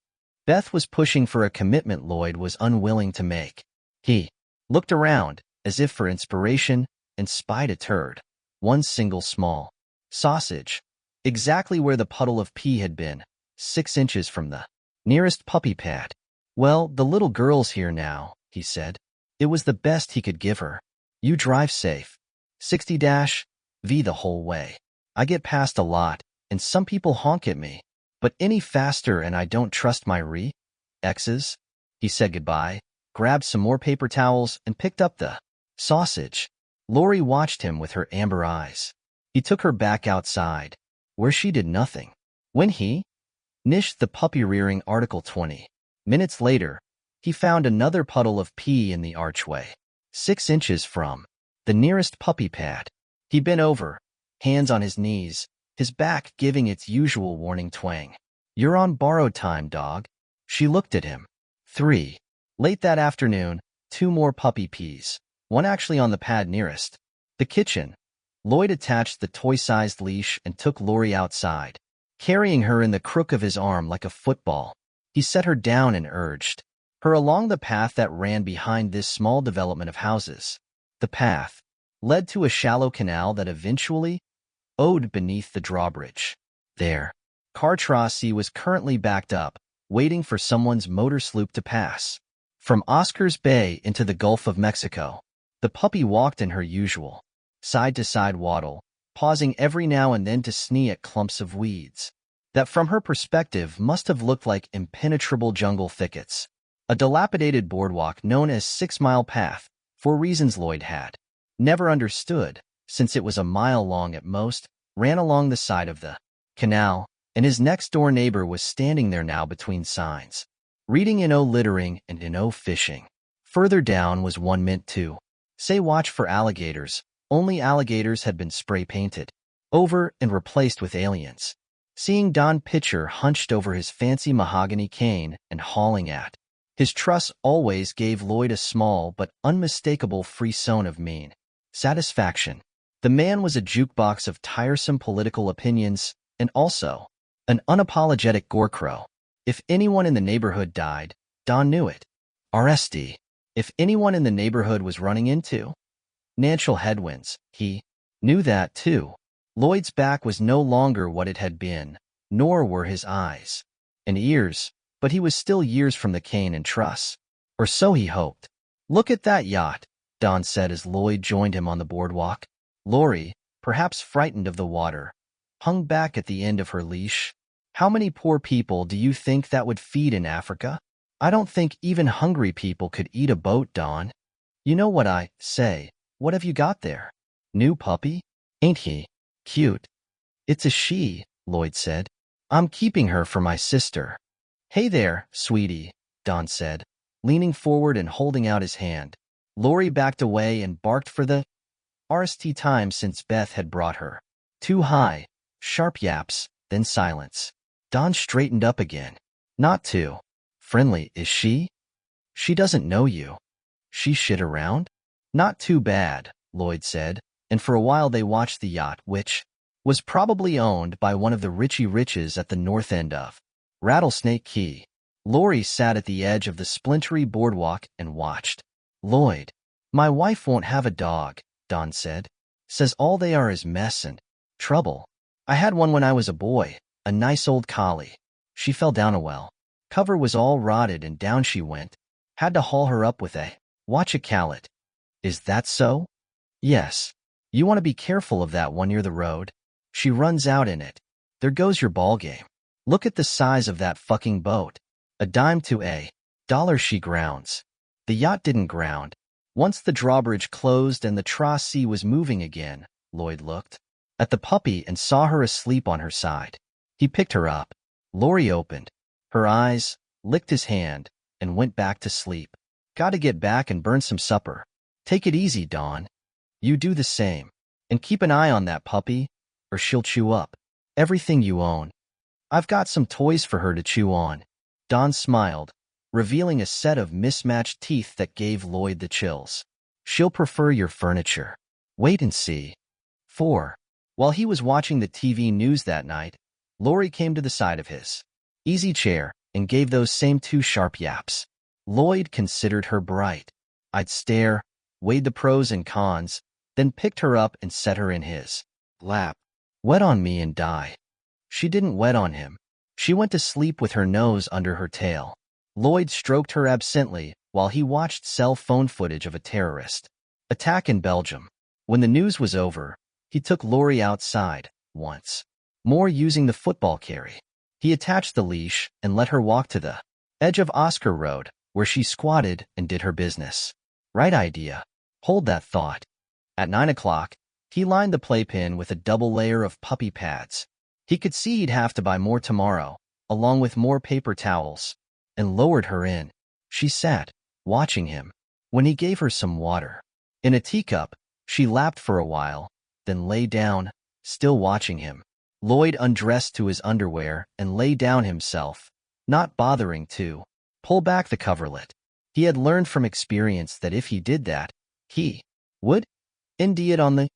S1: Beth was pushing for a commitment Lloyd was unwilling to make. He looked around, as if for inspiration, and spied a turd. One single small sausage. Exactly where the puddle of pee had been, 6 inches from the nearest puppy pad. Well, the little girl's here now, he said. It was the best he could give her. You drive safe. 60-V the whole way. I get past a lot, and some people honk at me. But any faster and I don't trust my exes. He said goodbye, grabbed some more paper towels, and picked up the sausage. Lori watched him with her amber eyes. He took her back outside, where she did nothing. When he nished the puppy rearing Article 20 minutes later, he found another puddle of pee in the archway, 6 inches from the nearest puppy pad. He bent over, hands on his knees, his back giving its usual warning twang. You're on borrowed time, dog. She looked at him. 3. Late that afternoon, 2 more puppy pees, one actually on the pad nearest the kitchen. Lloyd attached the toy-sized leash and took Lori outside, carrying her in the crook of his arm like a football. He set her down and urged her along the path that ran behind this small development of houses. The path led to a shallow canal that eventually owed beneath the drawbridge. There, car chassis was currently backed up, waiting for someone's motor sloop to pass. From Oscars Bay into the Gulf of Mexico, the puppy walked in her usual side-to-side waddle, pausing every now and then to snee at clumps of weeds that from her perspective must have looked like impenetrable jungle thickets. A dilapidated boardwalk known as 6 Mile Path, for reasons Lloyd had never understood, since it was a mile long at most, ran along the side of the canal, and his next-door neighbor was standing there now between signs, reading "No littering" and "No fishing." Further down was one meant to say "Watch for alligators," only alligators had been spray-painted over and replaced with aliens. Seeing Don Pitcher hunched over his fancy mahogany cane and hauling at his truss always gave Lloyd a small but unmistakable frisson of mean satisfaction. The man was a jukebox of tiresome political opinions and also an unapologetic gorecrow. If anyone in the neighborhood died, Don knew it. RSD. If anyone in the neighborhood was running into financial headwinds, he knew that too. Lloyd's back was no longer what it had been, nor were his eyes and ears, but he was still years from the cane and truss. Or so he hoped. Look at that yacht, Don said as Lloyd joined him on the boardwalk. Lori, perhaps frightened of the water, hung back at the end of her leash. How many poor people do you think that would feed in Africa? I don't think even hungry people could eat a boat, Don. You know what I say. What have you got there? New puppy? Ain't he cute? It's a she, Lloyd said. I'm keeping her for my sister. Hey there, sweetie, Don said, leaning forward and holding out his hand. Lori backed away and barked for the RST time since Beth had brought her. 2 high, sharp yaps, then silence. Don straightened up again. Not too friendly, is she? She doesn't know you. She shit around? Not too bad, Lloyd said, and for a while they watched the yacht, which was probably owned by one of the Richie Riches at the north end of Rattlesnake Key. Lori sat at the edge of the splintery boardwalk and watched. Lloyd, my wife won't have a dog, Don said. Says all they are is mess and trouble. I had one when I was a boy, a nice old collie. She fell down a well. Cover was all rotted and down she went. Had to haul her up with a watch-a-callet. Is that so? Yes. You want to be careful of that one near the road. She runs out in it. There goes your ball game. Look at the size of that fucking boat. A dime to $1 she grounds. The yacht didn't ground. Once the drawbridge closed and the chassis was moving again, Lloyd looked at the puppy and saw her asleep on her side. He picked her up. Lori opened her eyes, licked his hand, and went back to sleep. Gotta get back and burn some supper. Take it easy, Don. You do the same. And keep an eye on that puppy, or she'll chew up everything you own. I've got some toys for her to chew on. Don smiled, revealing a set of mismatched teeth that gave Lloyd the chills. She'll prefer your furniture. Wait and see. 4. While he was watching the TV news that night, Lori came to the side of his easy chair and gave those same 2 sharp yaps. Lloyd considered her bright. I'd stare, weighed the pros and cons, then picked her up and set her in his lap. Wet on me and die. She didn't wet on him. She went to sleep with her nose under her tail. Lloyd stroked her absently while he watched cell phone footage of a terrorist attack in Belgium. When the news was over, he took Lori outside, once more using the football carry. He attached the leash and let her walk to the edge of Oscar Road, where she squatted and did her business. Right idea. Hold that thought. At 9 o'clock, he lined the playpen with a double layer of puppy pads. He could see he'd have to buy more tomorrow, along with more paper towels, and lowered her in. She sat, watching him. When he gave her some water in a teacup, she lapped for a while, then lay down, still watching him. Lloyd undressed to his underwear and lay down himself, not bothering to pull back the coverlet. He had learned from experience that if he did that, he would indeed on the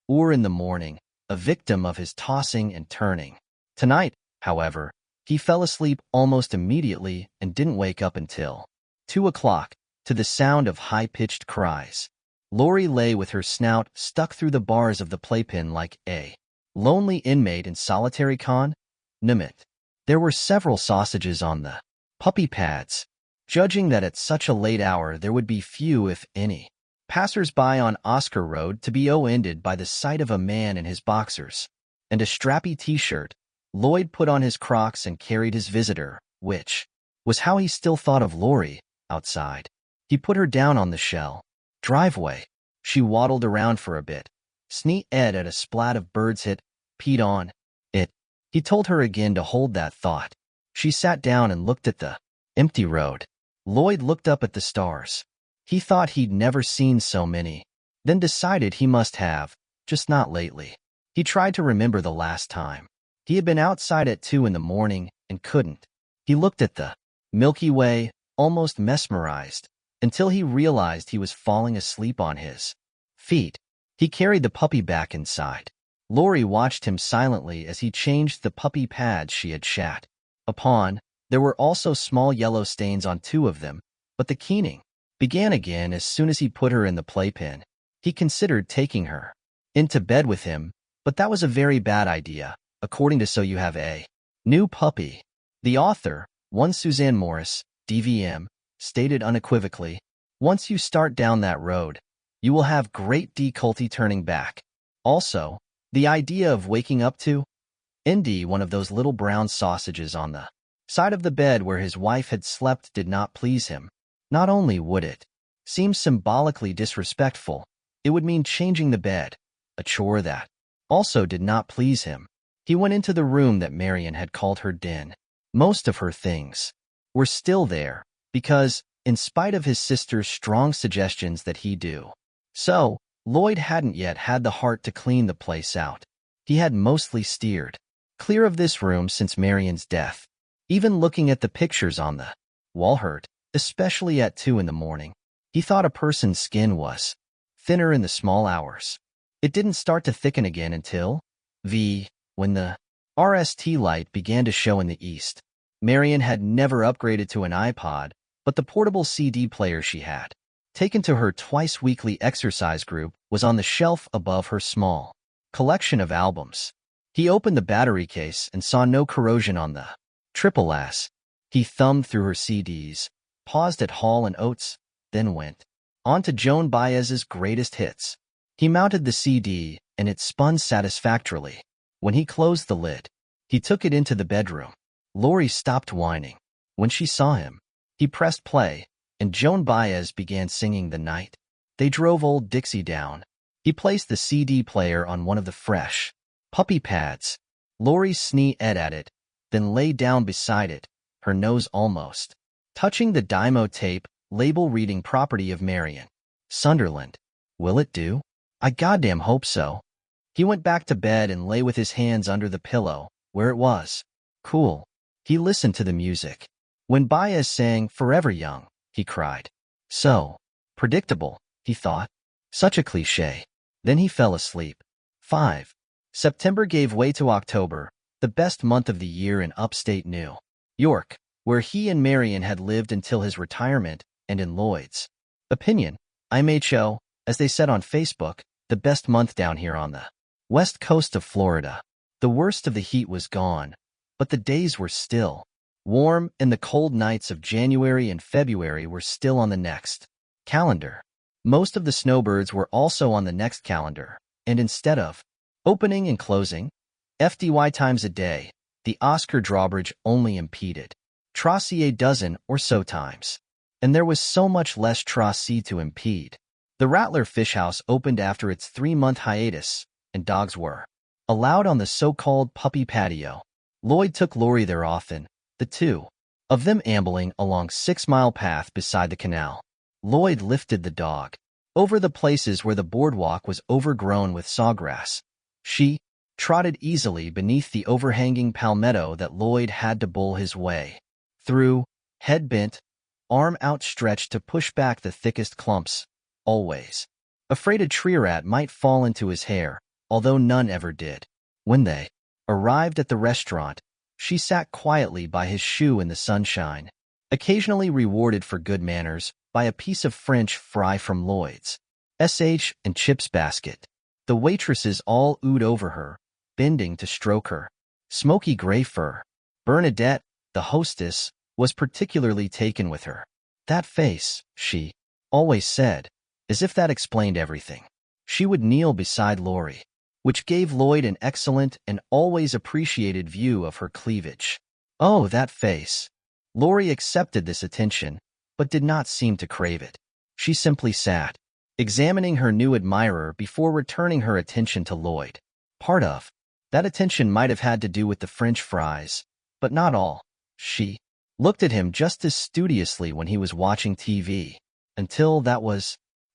S1: or in the morning, a victim of his tossing and turning. Tonight, however, he fell asleep almost immediately and didn't wake up until 2 o'clock, to the sound of high-pitched cries. Lori lay with her snout stuck through the bars of the playpen like a lonely inmate in solitary confinement. There were several sausages on the puppy pads. Judging that at such a late hour there would be few, if any, passers-by on Oscar Road to be ended by the sight of a man in his boxers and a strappy t-shirt, Lloyd put on his Crocs and carried his visitor, which was how he still thought of Lori, outside. He put her down on the shell driveway. She waddled around for a bit, sneezed at a splat of birds hit, peed on it. He told her again to hold that thought. She sat down and looked at the empty road. Lloyd looked up at the stars. He thought he'd never seen so many, then decided he must have, just not lately. He tried to remember the last time. He had been outside at 2 in the morning and couldn't. He looked at the Milky Way, almost mesmerized, until he realized he was falling asleep on his feet. He carried the puppy back inside. Lori watched him silently as he changed the puppy pads she had shat upon. There were also small yellow stains on 2 of them, but the keening began again as soon as he put her in the playpen. He considered taking her into bed with him, but that was a very bad idea, according to So You Have a New Puppy. The author, one Suzanne Morris, DVM, stated unequivocally, once you start down that road, you will have great difficulty turning back. Also, the idea of waking up to one of those little brown sausages on the side of the bed where his wife had slept did not please him. Not only would it seem symbolically disrespectful, it would mean changing the bed, a chore that also did not please him. He went into the room that Marian had called her den. Most of her things were still there, because, in spite of his sister's strong suggestions that he do so, Lloyd hadn't yet had the heart to clean the place out. He had mostly steered clear of this room since Marian's death. Even looking at the pictures on the wall hurt, especially at 2 in the morning. He thought a person's skin was thinner in the small hours. It didn't start to thicken again until when the RST light began to show in the east. Marian had never upgraded to an iPod, but the portable CD player she had taken to her twice-weekly exercise group was on the shelf above her small collection of albums. He opened the battery case and saw no corrosion on the Triple S. He thumbed through her CDs, paused at Hall & Oates, then went on to Joan Baez's greatest hits. He mounted the CD, and it spun satisfactorily. When he closed the lid, he took it into the bedroom. Lori stopped whining. When she saw him, he pressed play, and Joan Baez began singing The Night. They drove Old Dixie down. He placed the CD player on one of the fresh puppy pads. Lori sneezed at it, then lay down beside it, her nose almost touching the Dymo tape, label reading property of Marian Sunderland. Will it do? I goddamn hope so. He went back to bed and lay with his hands under the pillow, where it was cool. He listened to the music. When Baez sang Forever Young, he cried. So predictable, he thought. Such a cliché. Then he fell asleep. 5. September gave way to October, the best month of the year in upstate New York, where he and Marion had lived until his retirement, and in Lloyd's opinion, IMHO, as they said on Facebook, the best month down here on the west coast of Florida. The worst of the heat was gone, but the days were still warm, and the cold nights of January and February were still on the next calendar. Most of the snowbirds were also on the next calendar, and instead of opening and closing FDY times a day, the Oscar drawbridge only impeded Tracy a dozen or so times, and there was so much less Tracy to impede. The Rattler Fish House opened after its 3-month hiatus, and dogs were allowed on the so-called puppy patio. Lloyd took Lori there often, the two of them ambling along 6-mile path beside the canal. Lloyd lifted the dog over the places where the boardwalk was overgrown with sawgrass. She trotted easily beneath the overhanging palmetto that Lloyd had to bull his way through, head bent, arm outstretched to push back the thickest clumps, always afraid a tree rat might fall into his hair, although none ever did. When they arrived at the restaurant, she sat quietly by his shoe in the sunshine, occasionally rewarded for good manners by a piece of French fry from Lloyd's and chips basket. The waitresses all oohed over her, bending to stroke her smoky gray fur. Bernadette, the hostess, was particularly taken with her. That face, she always said, as if that explained everything. She would kneel beside Lori, which gave Lloyd an excellent and always appreciated view of her cleavage. Oh, that face! Lori accepted this attention, but did not seem to crave it. She simply sat, examining her new admirer before returning her attention to Lloyd. Part of that attention might have had to do with the French fries, but not all. She looked at him just as studiously when he was watching TV, until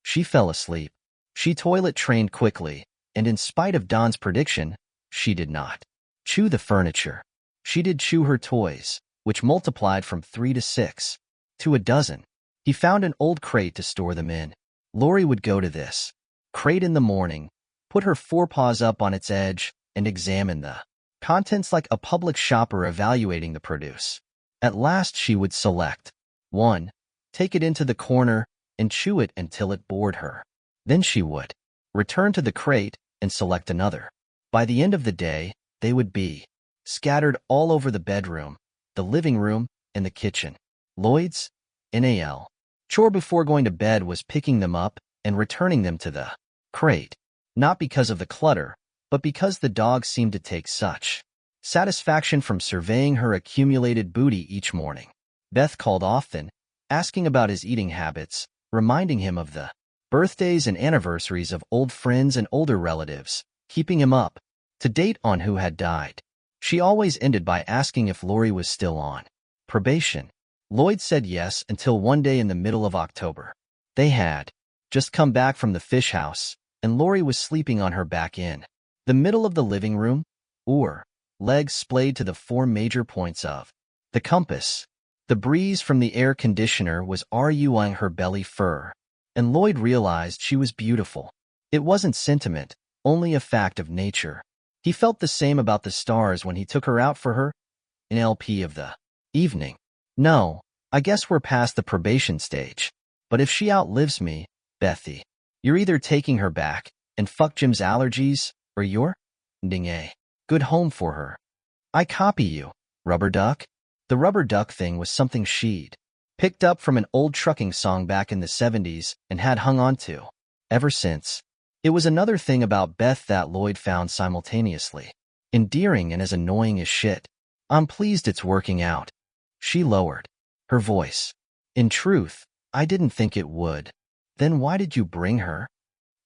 S1: she fell asleep. She toilet-trained quickly, and in spite of Don's prediction, she did not chew the furniture. She did chew her toys, which multiplied from 3 to 6 to a dozen. He found an old crate to store them in. Lori would go to this crate in the morning, put her forepaws up on its edge, and examine the contents like a public shopper evaluating the produce. At last she would select one, take it into the corner, and chew it until it bored her. Then she would return to the crate and select another. By the end of the day, they would be scattered all over the bedroom, the living room, and the kitchen. Lloyd's NAL chore before going to bed was picking them up and returning them to the crate, not because of the clutter, but because the dog seemed to take such satisfaction from surveying her accumulated booty each morning. Beth called often, asking about his eating habits, reminding him of the birthdays and anniversaries of old friends and older relatives, keeping him up to date on who had died. She always ended by asking if Lori was still on probation. Lloyd said yes until one day in the middle of October. They had just come back from the fish house, and Lori was sleeping on her back in the middle of the living room, or legs splayed to the 4 major points of the compass. The breeze from the air conditioner was ruing her belly fur, and Lloyd realized she was beautiful. It wasn't sentiment, only a fact of nature. He felt the same about the stars when he took her out for her LP of the evening. No, I guess we're past the probation stage. But if she outlives me, Bethy, you're either taking her back and fuck Jim's allergies, or you're finding a good home for her. I copy you, Rubber Duck. The rubber duck thing was something she'd picked up from an old trucking song back in the 70s and had hung on to ever since. It was another thing about Beth that Lloyd found simultaneously endearing and as annoying as shit. I'm pleased it's working out. She lowered her voice. In truth, I didn't think it would. Then why did you bring her?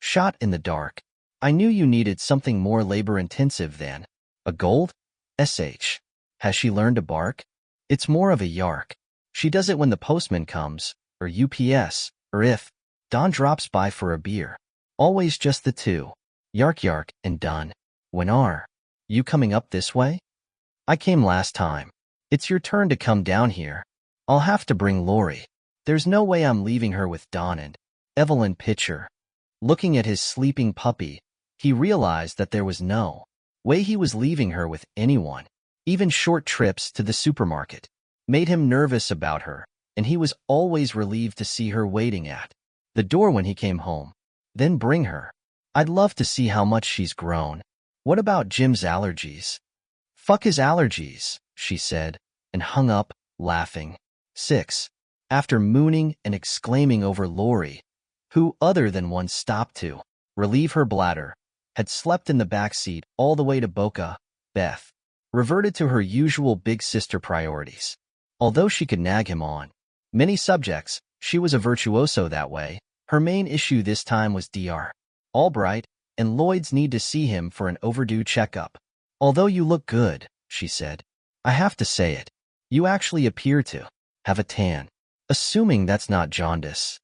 S1: Shot in the dark. I knew you needed something more labor-intensive than a gold? Has she learned to bark? It's more of a yark. She does it when the postman comes, or UPS, or if Don drops by for a beer. Always just the two. Yark yark and done. When are you coming up this way? I came last time. It's your turn to come down here. I'll have to bring Lori. There's no way I'm leaving her with Don and Evelyn Pitcher. Looking at his sleeping puppy, he realized that there was no way he was leaving her with anyone. Even short trips to the supermarket made him nervous about her, and he was always relieved to see her waiting at the door when he came home. Then bring her. I'd love to see how much she's grown. What about Jim's allergies? Fuck his allergies, she said, and hung up, laughing. 6. After mooning and exclaiming over Lori, who other than one stopped to relieve her bladder, had slept in the back seat all the way to Boca, Beth reverted to her usual big sister priorities. Although she could nag him on many subjects, she was a virtuoso that way. Her main issue this time was Dr. Albright and Lloyd's need to see him for an overdue checkup. Although you look good, she said. I have to say it. You actually appear to have a tan. Assuming that's not jaundice.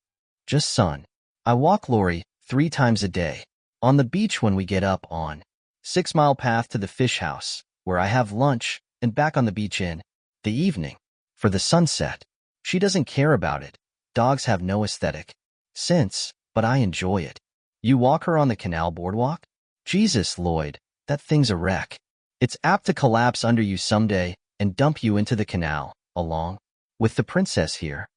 S1: Just sun. I walk Lori 3 times a day. On the beach when we get up on 6-mile path to the fish house, where I have lunch, and back on the beach in the evening for the sunset. She doesn't care about it. Dogs have no aesthetic sense, but I enjoy it. You walk her on the canal boardwalk? Jesus, Lloyd, that thing's a wreck. It's apt to collapse under you someday and dump you into the canal, along with the princess here.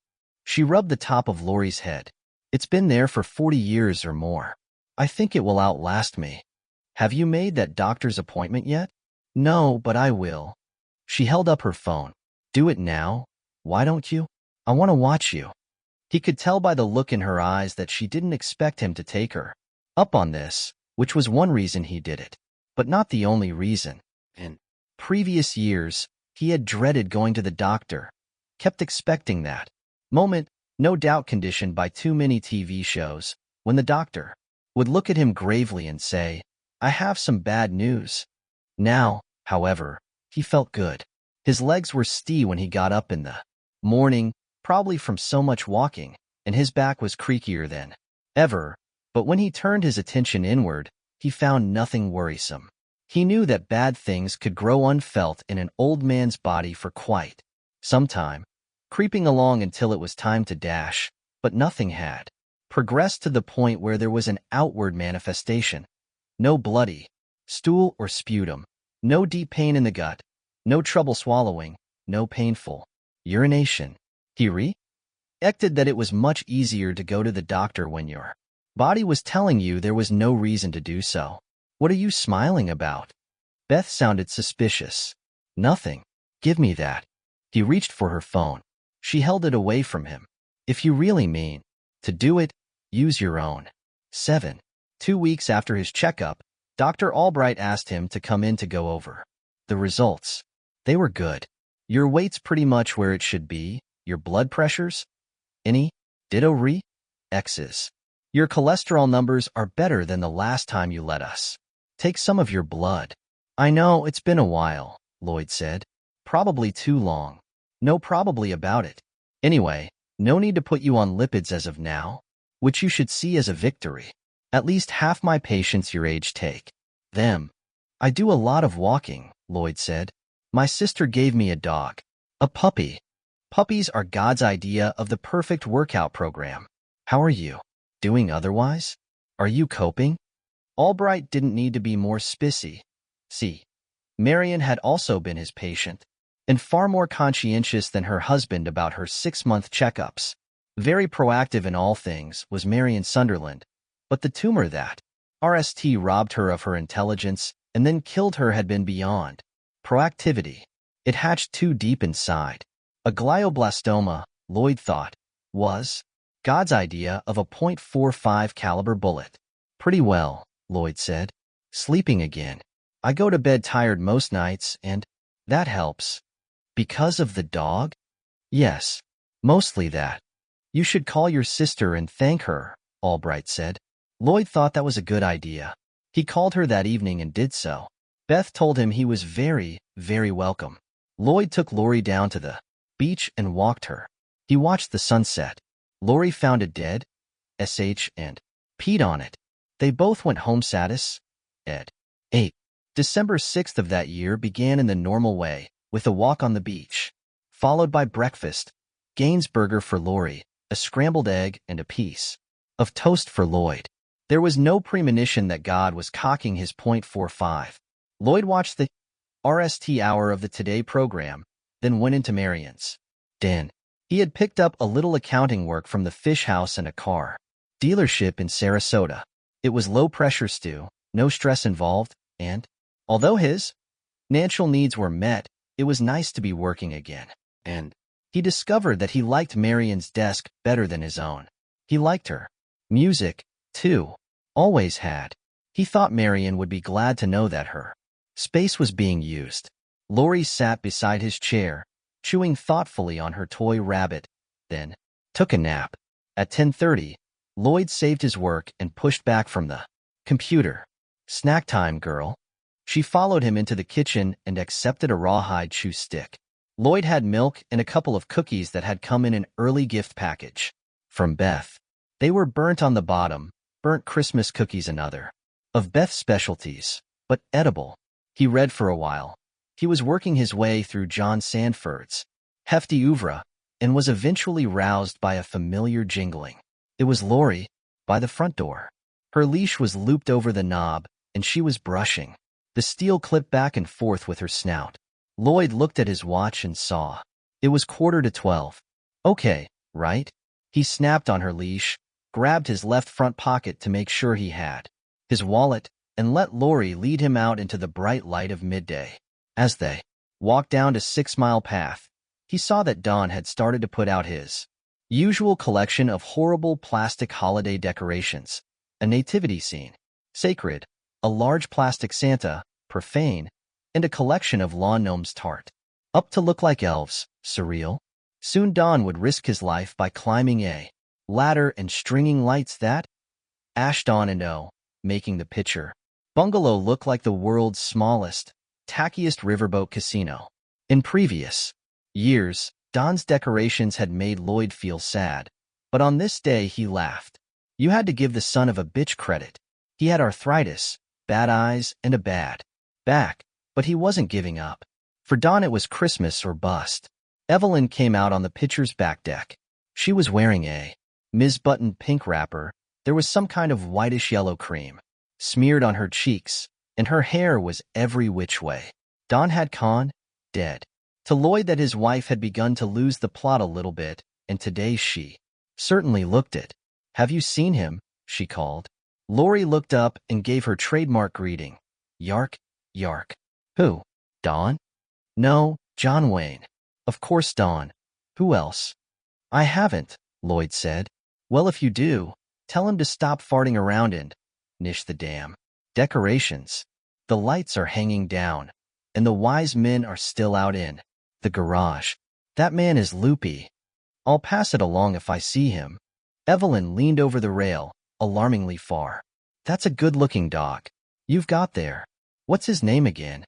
S1: She rubbed the top of Lori's head. It's been there for 40 years or more. I think it will outlast me. Have you made that doctor's appointment yet? No, but I will. She held up her phone. Do it now. Why don't you? I want to watch you. He could tell by the look in her eyes that she didn't expect him to take her up on this, which was one reason he did it, but not the only reason. In previous years, he had dreaded going to the doctor, kept expecting that moment, no doubt conditioned by too many TV shows, when the doctor would look at him gravely and say, I have some bad news. Now, however, he felt good. His legs were stiff when he got up in the morning, probably from so much walking, and his back was creakier than ever. But when he turned his attention inward, he found nothing worrisome. He knew that bad things could grow unfelt in an old man's body for quite some time, creeping along until it was time to dash, but nothing had progressed to the point where there was an outward manifestation. No bloody stool or sputum, no deep pain in the gut, no trouble swallowing, no painful urination. He reacted that it was much easier to go to the doctor when your body was telling you there was no reason to do so. What are you smiling about? Beth sounded suspicious. Nothing. Give me that. He reached for her phone. She held it away from him. If you really mean to do it, use your own. 7. 2 weeks after his checkup, Dr. Albright asked him to come in to go over the results. They were good. Your weight's pretty much where it should be. Your blood pressures? Any? Ditto X's. Your cholesterol numbers are better than the last time you let us take some of your blood. I know, it's been a while, Lloyd said. Probably too long. No probably about it. Anyway, no need to put you on lipids as of now, which you should see as a victory. At least half my patients your age take them. I do a lot of walking, Lloyd said. My sister gave me a dog. A puppy. Puppies are God's idea of the perfect workout program. How are you doing otherwise? Are you coping? Albright didn't need to be more spicy. See, Marion had also been his patient, and far more conscientious than her husband about her 6-month checkups. Very proactive in all things was Marion Sunderland, but the tumor that RST robbed her of her intelligence and then killed her had been beyond proactivity. It hatched too deep inside. A glioblastoma, Lloyd thought, was God's idea of a .45 caliber bullet. Pretty well, Lloyd said. Sleeping again. I go to bed tired most nights, and that helps. Because of the dog? Yes, mostly that. You should call your sister and thank her, Albright said. Lloyd thought that was a good idea. He called her that evening and did so. Beth told him he was very, very welcome. Lloyd took Lori down to the beach and walked her. He watched the sunset. Lori found it dead, and peed on it. They both went home satisfied. 8. December 6th of that year began in the normal way, with a walk on the beach, followed by breakfast, Gainsburger for Lori, a scrambled egg and a piece of toast for Lloyd. There was no premonition that God was cocking his .45. Lloyd watched the RST hour of the Today program, then went into Marion's den. He had picked up a little accounting work from the fish house and a car dealership in Sarasota. It was low-pressure stew, no stress involved, and, although his financial needs were met, it was nice to be working again. And he discovered that he liked Marion's desk better than his own. He liked her music, too. Always had. He thought Marion would be glad to know that her space was being used. Lori sat beside his chair, chewing thoughtfully on her toy rabbit, then took a nap. At 10:30, Lloyd saved his work and pushed back from the computer. Snack time, girl. She followed him into the kitchen and accepted a rawhide chew stick. Lloyd had milk and a couple of cookies that had come in an early gift package from Beth. They were burnt on the bottom, burnt Christmas cookies another of Beth's specialties, but edible. He read for a while. He was working his way through John Sandford's hefty oeuvre and was eventually roused by a familiar jingling. It was Lori, by the front door. Her leash was looped over the knob, and she was brushing the steel clip back and forth with her snout. Lloyd looked at his watch and saw it was 11:45. Okay, right? He snapped on her leash, grabbed his left front pocket to make sure he had his wallet, and let Lori lead him out into the bright light of midday. As they walked down to 6 Mile Path, he saw that Don had started to put out his usual collection of horrible plastic holiday decorations, a nativity scene, sacred, a large plastic Santa, profane, and a collection of lawn gnomes tart, up to look like elves, surreal. Soon Don would risk his life by climbing a ladder and stringing lights that ashed on and making the picture bungalow look like the world's smallest, tackiest riverboat casino. In previous years, Don's decorations had made Lloyd feel sad, but on this day he laughed. You had to give the son of a bitch credit. He had arthritis, bad eyes, and a bad back, but he wasn't giving up. For Don it was Christmas or bust. Evelyn came out on the pitcher's back deck. She was wearing a mis-buttoned pink wrapper. There was some kind of whitish-yellow cream smeared on her cheeks, and her hair was every which way. Don had conned, dead, to Lloyd that his wife had begun to lose the plot a little bit, and today she certainly looked it. Have you seen him? She called. Lori looked up and gave her trademark greeting. Yark, yark. Who? Don? No, John Wayne. Of course Don. Who else? I haven't, Lloyd said. Well, if you do, tell him to stop farting around and niche the damn decorations. The lights are hanging down, and the wise men are still out in the garage. That man is loopy. I'll pass it along if I see him. Evelyn leaned over the rail, alarmingly far. That's a good-looking dog you've got there. What's his name again?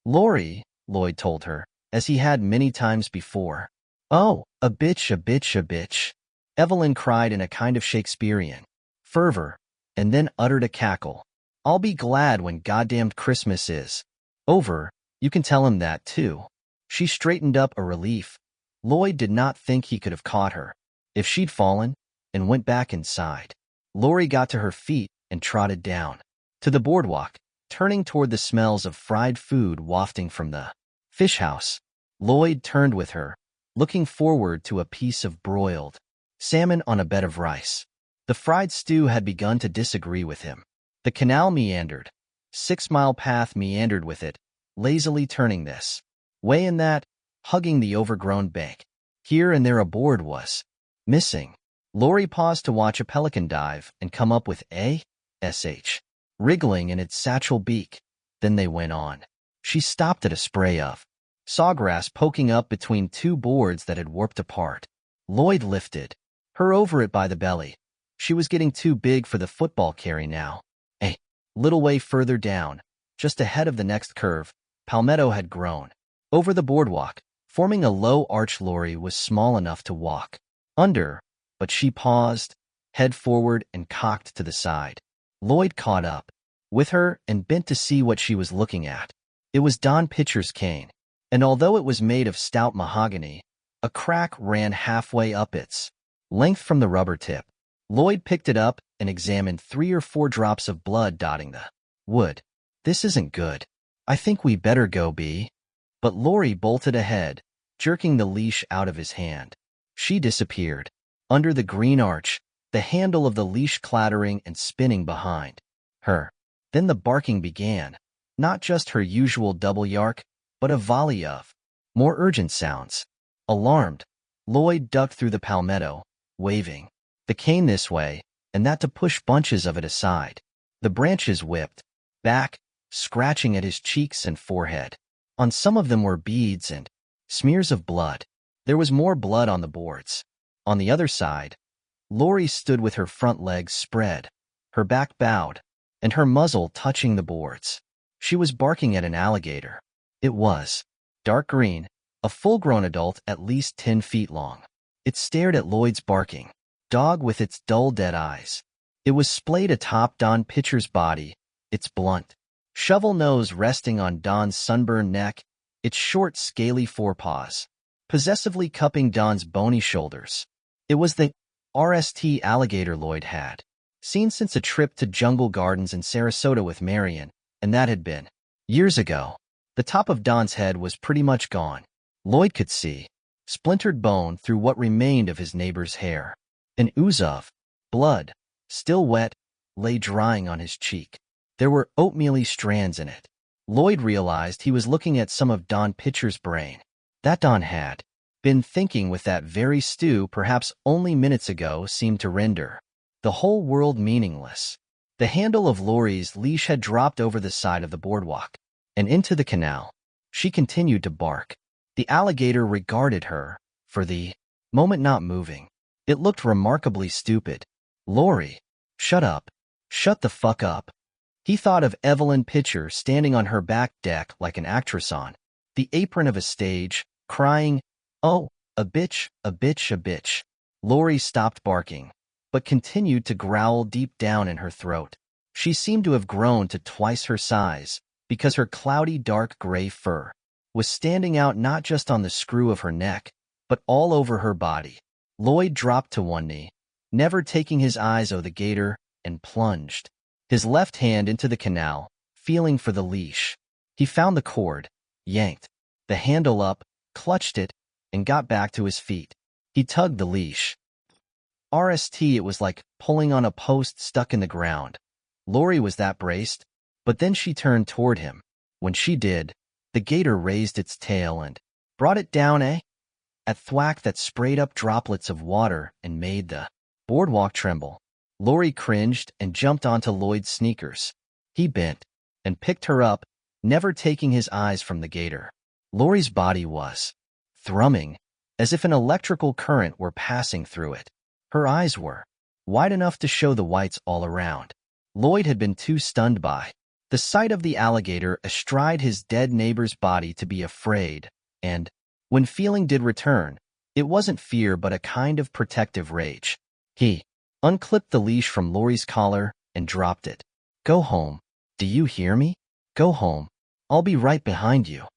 S1: Lori, Lloyd told her, as he had many times before. Oh, a bitch, a bitch, a bitch. Evelyn cried in a kind of Shakespearean fervor, and then uttered a cackle. I'll be glad when goddamned Christmas is over. You can tell him that, too. She straightened up a relief. Lloyd did not think he could have caught her if she'd fallen, and went back inside. Lori got to her feet and trotted down to the boardwalk, turning toward the smells of fried food wafting from the fish house. Lloyd turned with her, looking forward to a piece of broiled salmon on a bed of rice. The fried stew had begun to disagree with him. The canal meandered. 6 Mile Path meandered with it, lazily turning this way and that, hugging the overgrown bank. Here and there a board was missing. Lori paused to watch a pelican dive and come up with a sh wriggling in its satchel beak. Then they went on. She stopped at a spray of sawgrass poking up between two boards that had warped apart. Lloyd lifted her over it by the belly. She was getting too big for the football carry now. A little way further down, just ahead of the next curve, palmetto had grown over the boardwalk, forming a low arch. Lori was small enough to walk under, but she paused, head forward and cocked to the side. Lloyd caught up with her and bent to see what she was looking at. It was Don Pitcher's cane, and although it was made of stout mahogany, a crack ran halfway up its length from the rubber tip. Lloyd picked it up and examined 3 or 4 drops of blood dotting the wood. This isn't good. I think we better go, B. But Lori bolted ahead, jerking the leash out of his hand. She disappeared. Under the green arch, the handle of the leash clattering and spinning behind her. Then the barking began, not just her usual double yark, but a volley of more urgent sounds. Alarmed, Lloyd ducked through the palmetto, waving the cane this way and that to push bunches of it aside. The branches whipped back, scratching at his cheeks and forehead. On some of them were beads and smears of blood. There was more blood on the boards. On the other side, Lori stood with her front legs spread, her back bowed, and her muzzle touching the boards. She was barking at an alligator. It was dark green, a full-grown adult at least 10 feet long. It stared at Lloyd's barking dog with its dull, dead eyes. It was splayed atop Don Pitcher's body, its blunt shovel nose resting on Don's sunburned neck, its short, scaly forepaws possessively cupping Don's bony shoulders. It was the RST alligator Lloyd had seen since a trip to Jungle Gardens in Sarasota with Marion, and that had been years ago. The top of Don's head was pretty much gone. Lloyd could see splintered bone through what remained of his neighbor's hair. An ooze of blood, still wet, lay drying on his cheek. There were oatmeal-y strands in it. Lloyd realized he was looking at some of Don Pitcher's brain. That Don had been thinking with that very stew perhaps only minutes ago seemed to render the whole world meaningless. The handle of Lori's leash had dropped over the side of the boardwalk and into the canal. She continued to bark. The alligator regarded her, for the moment not moving. It looked remarkably stupid. Lori, shut up. Shut the fuck up. He thought of Evelyn Pitcher standing on her back deck like an actress on the apron of a stage, crying, "Oh, a bitch, a bitch, a bitch." Lori stopped barking, but continued to growl deep down in her throat. She seemed to have grown to twice her size, because her cloudy dark gray fur was standing out not just on the screw of her neck, but all over her body. Lloyd dropped to one knee, never taking his eyes off the gator, and plunged his left hand into the canal, feeling for the leash. He found the cord, yanked the handle up, clutched it, and got back to his feet. He tugged the leash. RST, it was like pulling on a post stuck in the ground. Lori was that braced, but then she turned toward him. When she did, the gator raised its tail and brought it down, at thwack that sprayed up droplets of water and made the boardwalk tremble. Lori cringed and jumped onto Lloyd's sneakers. He bent and picked her up, never taking his eyes from the gator. Lori's body was thrumming, as if an electrical current were passing through it. Her eyes were wide enough to show the whites all around. Lloyd had been too stunned by the sight of the alligator astride his dead neighbor's body to be afraid, and when feeling did return, it wasn't fear but a kind of protective rage. He unclipped the leash from Lori's collar and dropped it. "Go home. Do you hear me? Go home. I'll be right behind you."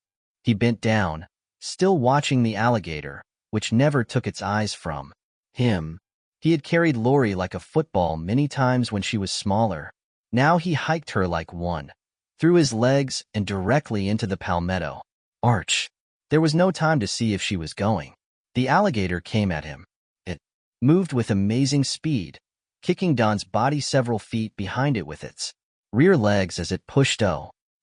S1: He bent down, still watching the alligator, which never took its eyes from him. He had carried Lori like a football many times when she was smaller. Now he hiked her like one, through his legs and directly into the palmetto arch. There was no time to see if she was going. The alligator came at him. It moved with amazing speed, kicking Don's body several feet behind it with its rear legs as it pushed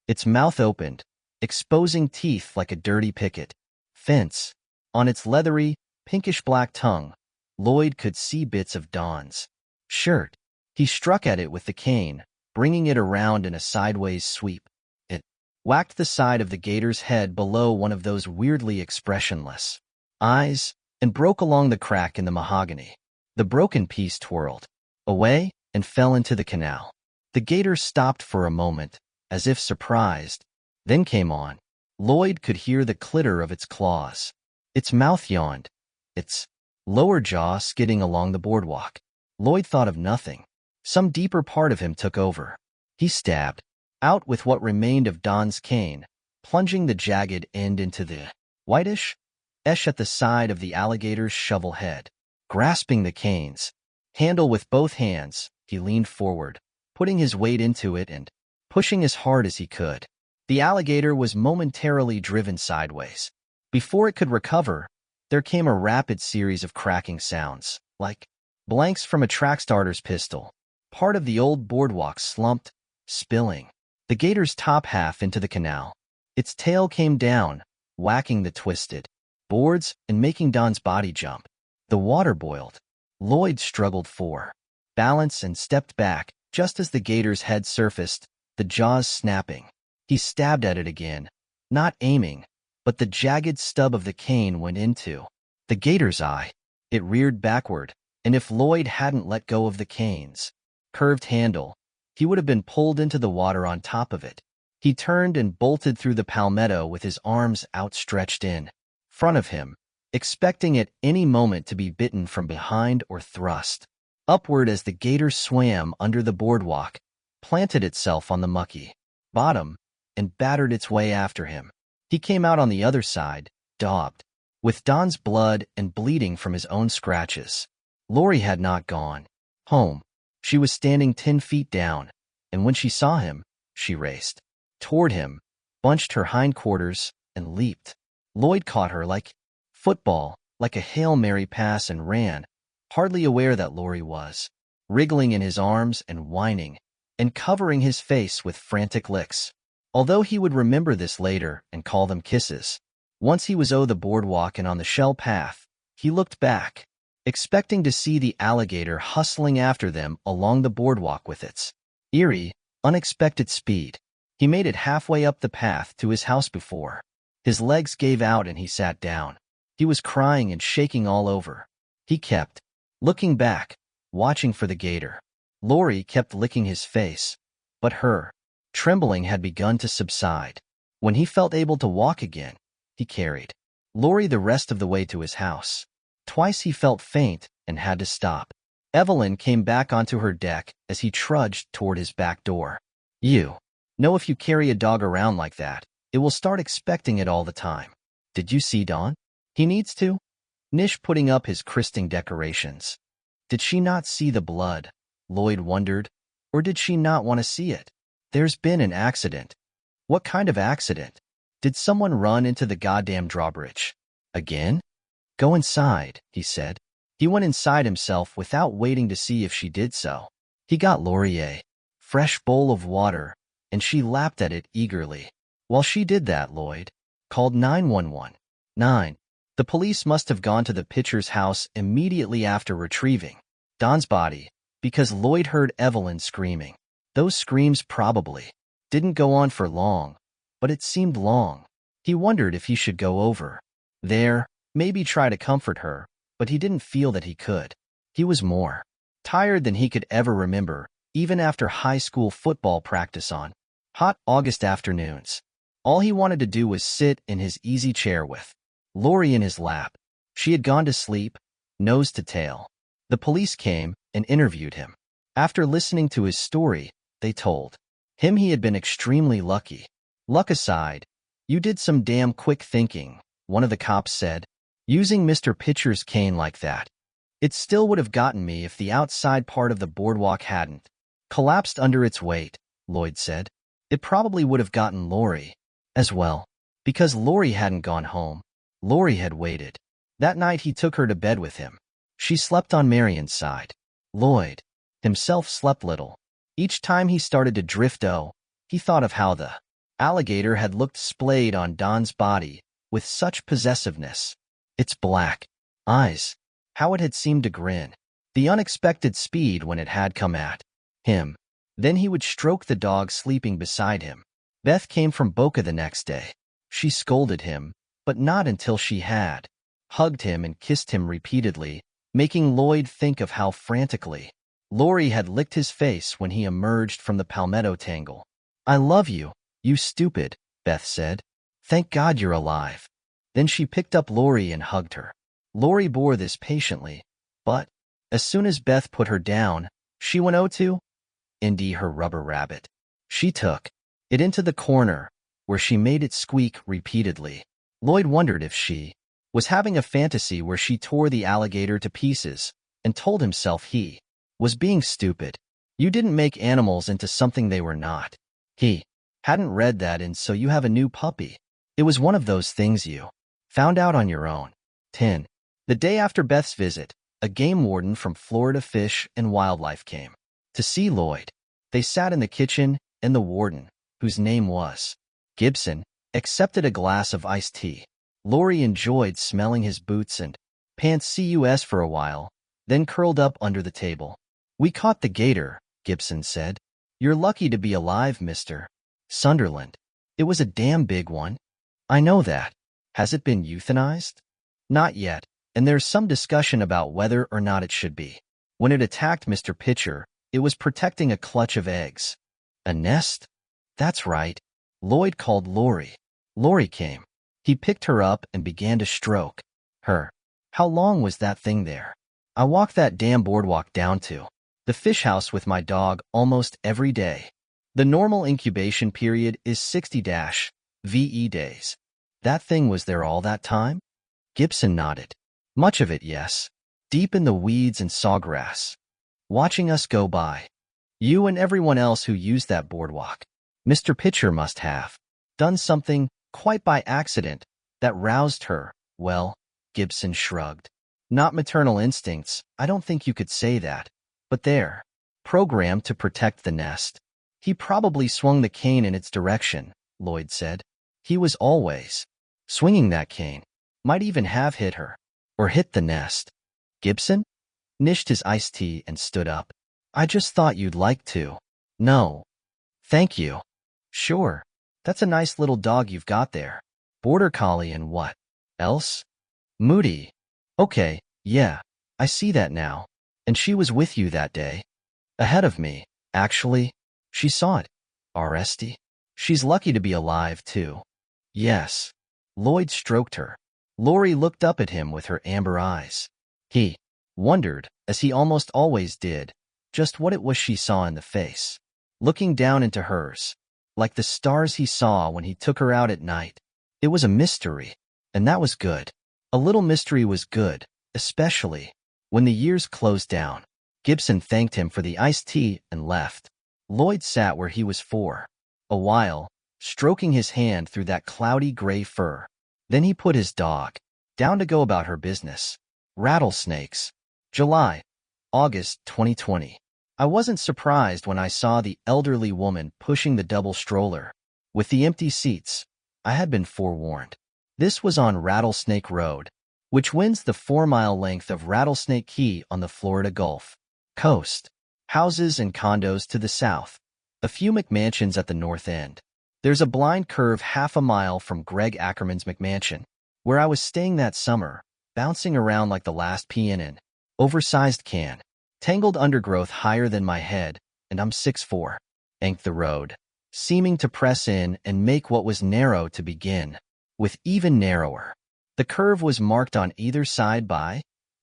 S1: its mouth opened, exposing teeth like a dirty picket fence. On its leathery, pinkish-black tongue, Lloyd could see bits of Don's shirt. He struck at it with the cane, bringing it around in a sideways sweep. It whacked the side of the gator's head below one of those weirdly expressionless eyes and broke along the crack in the mahogany. The broken piece twirled away and fell into the canal. The gator stopped for a moment, as if surprised, then came on. Lloyd could hear the clitter of its claws. Its mouth yawned, its lower jaw skidding along the boardwalk. Lloyd thought of nothing. Some deeper part of him took over. He stabbed out with what remained of Don's cane, plunging the jagged end into the whitish ash at the side of the alligator's shovel head. Grasping the canes, handle with both hands, he leaned forward, putting his weight into it and pushing as hard as he could. The alligator was momentarily driven sideways. Before it could recover, there came a rapid series of cracking sounds, like blanks from a track starter's pistol. Part of the old boardwalk slumped, spilling the gator's top half into the canal. Its tail came down, whacking the twisted boards and making Don's body jump. The water boiled. Lloyd struggled for balance and stepped back just as the gator's head surfaced, the jaws snapping. He stabbed at it again, not aiming, but the jagged stub of the cane went into the gator's eye. It reared backward, and if Lloyd hadn't let go of the cane's curved handle, he would have been pulled into the water on top of it. He turned and bolted through the palmetto with his arms outstretched in front of him, expecting at any moment to be bitten from behind or thrust upward as the gator swam under the boardwalk, planted itself on the mucky bottom, and battered its way after him. He came out on the other side, daubed with Don's blood and bleeding from his own scratches. Lori had not gone home. She was standing 10 feet down, and when she saw him, she raced toward him, bunched her hindquarters, and leaped. Lloyd caught her like football, like a Hail Mary pass, and ran, hardly aware that Lori was wriggling in his arms and whining, and covering his face with frantic licks. Although he would remember this later and call them kisses. Once he was over the boardwalk and on the shell path, he looked back, expecting to see the alligator hustling after them along the boardwalk with its eerie, unexpected speed. He made it halfway up the path to his house before his legs gave out and he sat down. He was crying and shaking all over. He kept looking back, watching for the gator. Lori kept licking his face, but her trembling had begun to subside. When he felt able to walk again, he carried Lori the rest of the way to his house. Twice he felt faint and had to stop. Evelyn came back onto her deck as he trudged toward his back door. You know, if you carry a dog around like that, it will start expecting it all the time. Did you see Don? He needs to. Nish putting up his christening decorations. Did she not see the blood? Lloyd wondered. Or did she not want to see it? There's been an accident. What kind of accident? Did someone run into the goddamn drawbridge? Again? Go inside, he said. He went inside himself without waiting to see if she did so. He got Lori a fresh bowl of water, and she lapped at it eagerly. While she did that, Lloyd called 911. The police must have gone to the pitcher's house immediately after retrieving Don's body, because Lloyd heard Evelyn screaming. Those screams probably didn't go on for long, but it seemed long. He wondered if he should go over there, maybe try to comfort her, but he didn't feel that he could. He was more tired than he could ever remember, even after high school football practice on hot August afternoons. All he wanted to do was sit in his easy chair with Lori in his lap. She had gone to sleep, nose to tail. The police came and interviewed him. After listening to his story, they told him he had been extremely lucky. Luck aside, you did some damn quick thinking, one of the cops said. Using Mr. Pitcher's cane like that. It still would have gotten me if the outside part of the boardwalk hadn't collapsed under its weight, Lloyd said. It probably would have gotten Lori as well, because Lori hadn't gone home. Lori had waited. That night he took her to bed with him. She slept on Marion's side. Lloyd himself slept little. Each time he started to drift, he thought of how the alligator had looked splayed on Don's body with such possessiveness. Its black eyes, how it had seemed to grin. The unexpected speed when it had come at him. Then he would stroke the dog sleeping beside him. Beth came from Boca the next day. She scolded him, but not until she had hugged him and kissed him repeatedly, making Lloyd think of how frantically Lori had licked his face when he emerged from the palmetto tangle. I love you, you stupid, Beth said. Thank God you're alive. Then she picked up Lori and hugged her. Lori bore this patiently, but as soon as Beth put her down, she went to Indy, her rubber rabbit. She took it into the corner, where she made it squeak repeatedly. Lloyd wondered if she was having a fantasy where she tore the alligator to pieces, and told himself he was being stupid. You didn't make animals into something they were not. He hadn't read that, and so you have a new puppy. It was one of those things you found out on your own. 10. The day after Beth's visit, a game warden from Florida Fish and Wildlife came to see Lloyd. They sat in the kitchen, and the warden, whose name was Gibson, accepted a glass of iced tea. Lori enjoyed smelling his boots and pants cus for a while, then curled up under the table. "We caught the gator," Gibson said. "You're lucky to be alive, Mr. Sunderland. It was a damn big one." "I know that. Has it been euthanized?" "Not yet, and there's some discussion about whether or not it should be. When it attacked Mr. Pitcher, it was protecting a clutch of eggs." "A nest?" "That's right." Lloyd called Lori. Lori came. He picked her up and began to stroke her. "How long was that thing there?" "I walk that damn boardwalk down to the fish house with my dog almost every day. The normal incubation period is 60-VE days." "That thing was there all that time?" Gibson nodded. "Much of it, yes. Deep in the weeds and sawgrass, watching us go by. You and everyone else who used that boardwalk. Mr. Pitcher must have done something, quite by accident, that roused her." "Well," Gibson shrugged. "Not maternal instincts, I don't think you could say that. But they're programmed to protect the nest." "He probably swung the cane in its direction," Lloyd said. "He was always swinging that cane. Might even have hit her. Or hit the nest." Gibson nished his iced tea and stood up. "I just thought you'd like to." "No. Thank you." "Sure. That's a nice little dog you've got there. Border Collie and what else?" "Moody." "Okay, yeah, I see that now. And she was with you that day?" "Ahead of me, actually. She saw it." "Arresti? She's lucky to be alive, too." "Yes." Lloyd stroked her. Lori looked up at him with her amber eyes. He wondered, as he almost always did, just what it was she saw in the face, looking down into hers, like the stars he saw when he took her out at night. It was a mystery, and that was good. A little mystery was good, especially when the years closed down. Gibson thanked him for the iced tea and left. Lloyd sat where he was for a while, stroking his hand through that cloudy gray fur. Then he put his dog down to go about her business. Rattlesnakes. July, August 2020. I wasn't surprised when I saw the elderly woman pushing the double stroller with the empty seats. I had been forewarned. This was on Rattlesnake Road, which winds the 4-mile length of Rattlesnake Key on the Florida Gulf Coast. Houses and condos to the south. A few McMansions at the north end. There's a blind curve half a mile from Greg Ackerman's McMansion, where I was staying that summer, bouncing around like the last pea in an oversized can. Tangled undergrowth higher than my head, and I'm 6'4". Anked the road, seeming to press in and make what was narrow to begin with even narrower. The curve was marked on either side by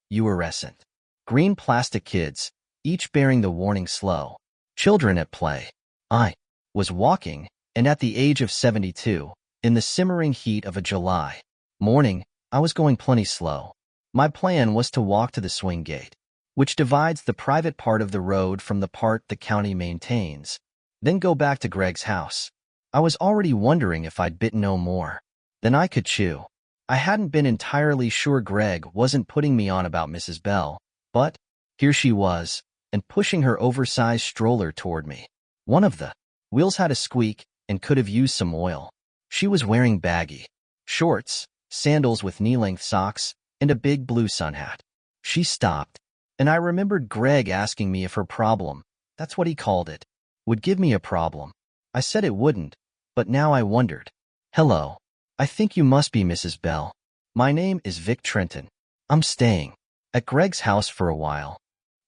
S1: fluorescent green plastic kids, each bearing the warning slow. Children at play. I was walking, and at the age of 72, in the simmering heat of a July morning, I was going plenty slow. My plan was to walk to the swing gate, which divides the private part of the road from the part the county maintains, then go back to Greg's house. I was already wondering if I'd bitten no more than I could chew. I hadn't been entirely sure Greg wasn't putting me on about Mrs. Bell, but here she was, and pushing her oversized stroller toward me. One of the wheels had a squeak and could have used some oil. She was wearing baggy shorts, sandals with knee-length socks, and a big blue sun hat. She stopped, and I remembered Greg asking me if her problem, that's what he called it, would give me a problem. I said it wouldn't, but now I wondered. "Hello. I think you must be Mrs. Bell. My name is Vic Trenton. I'm staying at Greg's house for a while."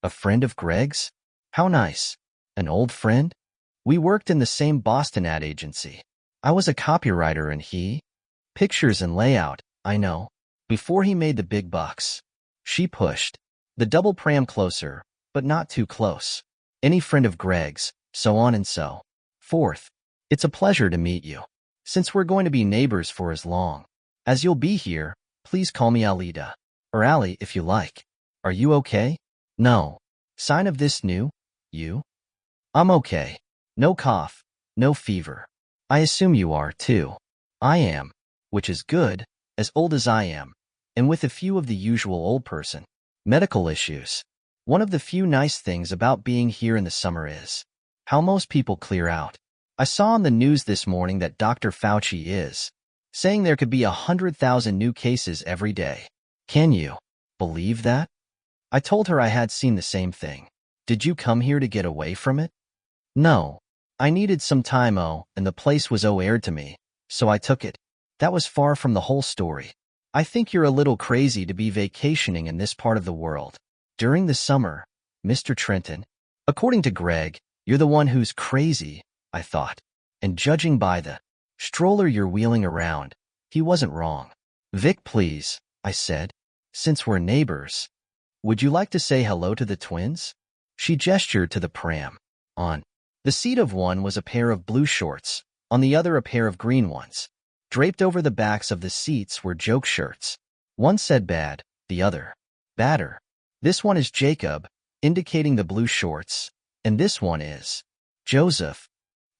S1: "A friend of Greg's? How nice. An old friend?" "We worked in the same Boston ad agency. I was a copywriter and he pictures and layout, I know, before he made the big bucks." She pushed the double pram closer, but not too close. "Any friend of Greg's, so on and so forth. It's a pleasure to meet you. Since we're going to be neighbors for as long as you'll be here, please call me Alida. Or Allie if you like. Are you okay?" "No. Sign of this new you? I'm okay. No cough, no fever. I assume you are, too. I am, which is good, as old as I am, and with a few of the usual old person medical issues. One of the few nice things about being here in the summer is how most people clear out. I saw on the news this morning that Dr. Fauci is saying there could be 100,000 new cases every day. Can you believe that? I told her I had seen the same thing. Did you come here to get away from it? No. I needed some time, and the place was aired to me, so I took it. That was far from the whole story. I think you're a little crazy to be vacationing in this part of the world during the summer, Mr. Trenton. According to Greg, you're the one who's crazy, I thought. And judging by the stroller you're wheeling around, he wasn't wrong. Vic, please, I said. Since we're neighbors, would you like to say hello to the twins? She gestured to the pram. On the seat of one was a pair of blue shorts, on the other a pair of green ones. Draped over the backs of the seats were joke shirts. One said bad, the other badder. This one is Jacob, indicating the blue shorts, and this one is Joseph.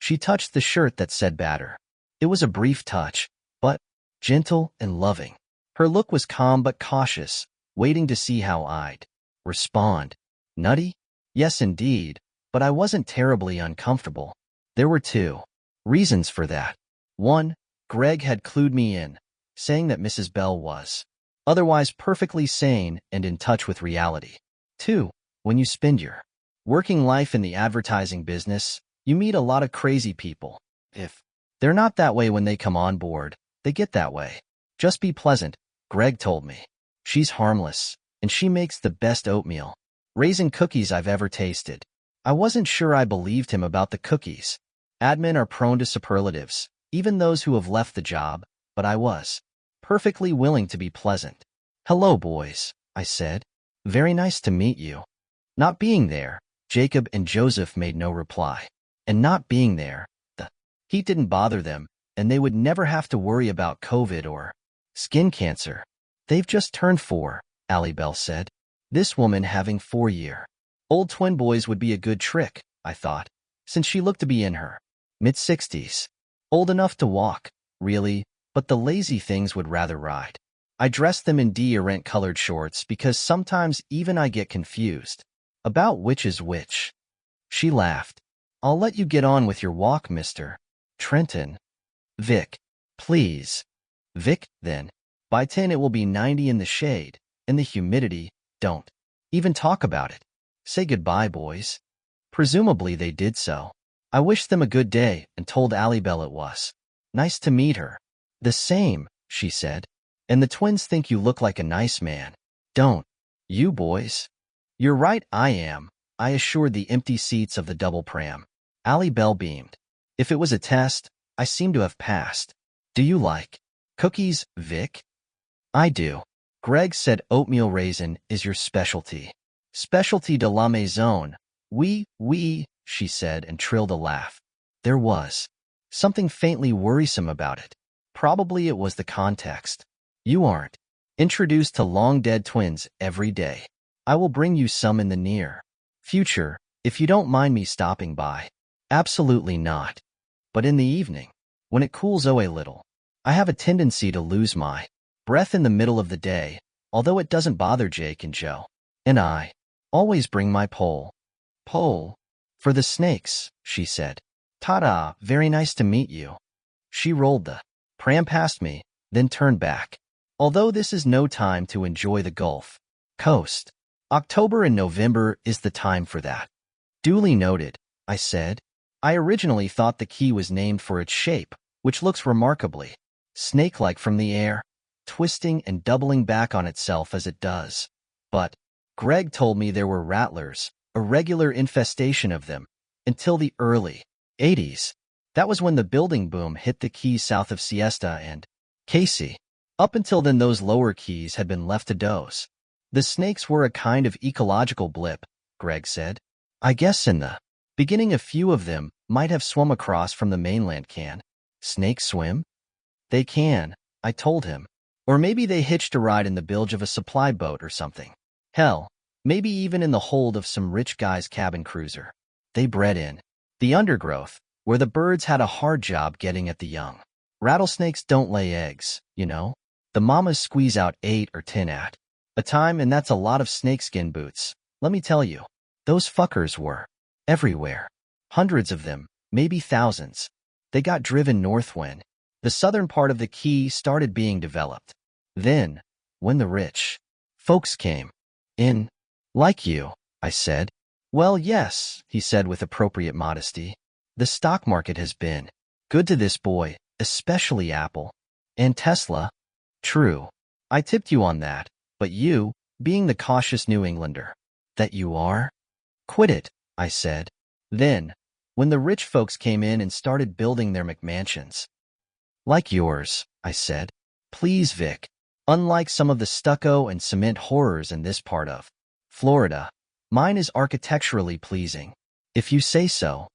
S1: She touched the shirt that said badder. It was a brief touch, but gentle and loving. Her look was calm but cautious, waiting to see how I'd respond. Nutty? Yes, indeed, but I wasn't terribly uncomfortable. There were two reasons for that. One, Greg had clued me in, saying that Mrs. Bell was otherwise perfectly sane and in touch with reality. Two, when you spend your working life in the advertising business, you meet a lot of crazy people. If they're not that way when they come on board, they get that way. Just be pleasant, Greg told me. She's harmless, and she makes the best oatmeal raisin cookies I've ever tasted. I wasn't sure I believed him about the cookies. Admin are prone to superlatives, even those who have left the job, but I was perfectly willing to be pleasant. Hello, boys, I said. Very nice to meet you. Not being there, Jacob and Joseph made no reply. And not being there, the heat didn't bother them, and they would never have to worry about COVID or skin cancer. They've just turned 4, Allie Bell said. This woman having 4-year-old twin boys would be a good trick, I thought, since she looked to be in her mid-60s. Old enough to walk, really, but the lazy things would rather ride. I dressed them in deodorant-colored shorts because sometimes even I get confused about which is which. She laughed. I'll let you get on with your walk, Mr. Trenton. Vic, please. Vic, then. By 10 it will be 90 in the shade, and the humidity, don't even talk about it. Say goodbye, boys. Presumably they did so. I wished them a good day and told Allie Bell it was nice to meet her. The same, she said. And the twins think you look like a nice man. Don't you, boys? You're right, I am, I assured the empty seats of the double pram. Allie Bell beamed. If it was a test, I seem to have passed. Do you like cookies, Vic? I do. Greg said oatmeal raisin is your specialty. Specialty de la maison. Oui, she said and trilled a laugh. There was something faintly worrisome about it. Probably it was the context. You aren't introduced to long-dead twins every day. I will bring you some in the near future, if you don't mind me stopping by. Absolutely not. But in the evening, when it cools a little, I have a tendency to lose my breath in the middle of the day, although it doesn't bother Jake and Joe. And I always bring my pole for the snakes, she said. Ta-da, very nice to meet you. She rolled the pram past me, then turned back. Although this is no time to enjoy the Gulf Coast, October and November is the time for that. Duly noted, I said. I originally thought the key was named for its shape, which looks remarkably snake-like from the air, twisting and doubling back on itself as it does. But Greg told me there were rattlers, a regular infestation of them, until the early 80s. That was when the building boom hit the keys south of Siesta and Casey. Up until then, those lower keys had been left to doze. The snakes were a kind of ecological blip, Greg said. I guess in the beginning a few of them might have swum across from the mainland. Can snakes swim? They can, I told him. Or maybe they hitched a ride in the bilge of a supply boat or something. Hell, maybe even in the hold of some rich guy's cabin cruiser. They bred in the undergrowth, where the birds had a hard job getting at the young. Rattlesnakes don't lay eggs, you know. The mamas squeeze out 8 or 10 at a time, and that's a lot of snakeskin boots. Let me tell you, those fuckers were everywhere. Hundreds of them, maybe thousands. They got driven north when the southern part of the key started being developed. Then, when the rich folks came in, like you, I said. Well, yes, he said with appropriate modesty. The stock market has been good to this boy, especially Apple and Tesla. True. I tipped you on that, but you, being the cautious New Englander that you are, quit it, I said. Then, when the rich folks came in and started building their McMansions. Like yours, I said. Please, Vic. Unlike some of the stucco and cement horrors in this part of Florida, mine is architecturally pleasing, if you say so.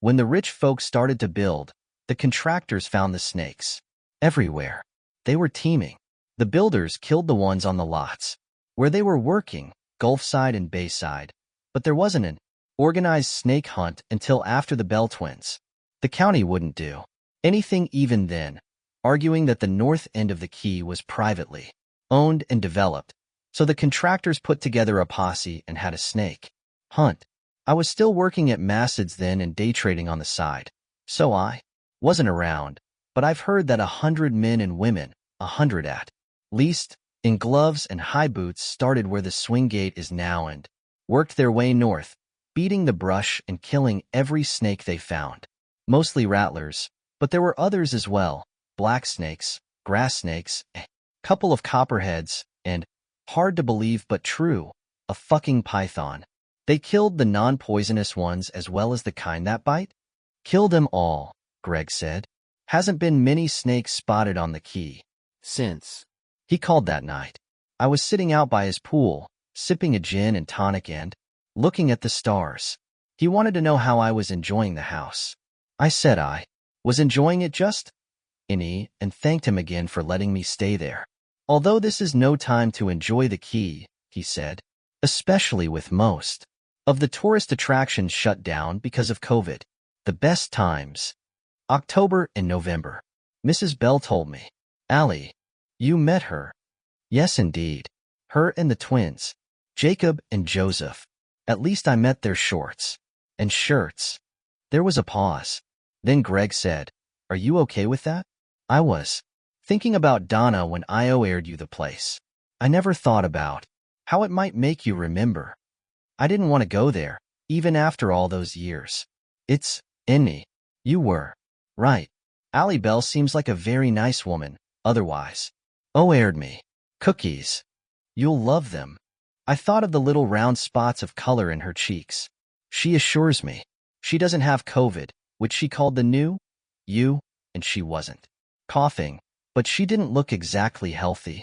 S1: When the rich folks started to build, the contractors found the snakes everywhere. They were teeming. The builders killed the ones on the lots where they were working, Gulfside and Bayside, but there wasn't an organized snake hunt until after the Bell twins. The county wouldn't do anything even then, arguing that the north end of the key was privately owned and developed, so the contractors put together a posse and had a snake hunt. I was still working at Bastids then and day trading on the side, so I wasn't around, but I've heard that 100 men and women, 100 at least, in gloves and high boots started where the swing gate is now and worked their way north, beating the brush and killing every snake they found. Mostly rattlers, but there were others as well, black snakes, grass snakes, a couple of copperheads, and, hard to believe but true, a fucking python. They killed the non-poisonous ones as well as the kind that bite? Killed them all, Greg said. Hasn't been many snakes spotted on the key since. He called that night. I was sitting out by his pool, sipping a gin and tonic and looking at the stars. He wanted to know how I was enjoying the house. I said I was enjoying it just any, and thanked him again for letting me stay there. Although this is no time to enjoy the key, he said, especially with most of the tourist attractions shut down because of COVID. The best times, October and November. Mrs. Bell told me. Allie, you met her. Yes, indeed. Her and the twins, Jacob and Joseph. At least I met their shorts and shirts. There was a pause. Then Greg said, Are you okay with that? I was thinking about Donna when I aired you the place. I never thought about how it might make you remember. I didn't want to go there, even after all those years. It's Innie. You were right. Allie Bell seems like a very nice woman, otherwise. Oh, aired me. Cookies. You'll love them. I thought of the little round spots of color in her cheeks. She assures me she doesn't have COVID, which she called the new you, and she wasn't coughing, but she didn't look exactly healthy.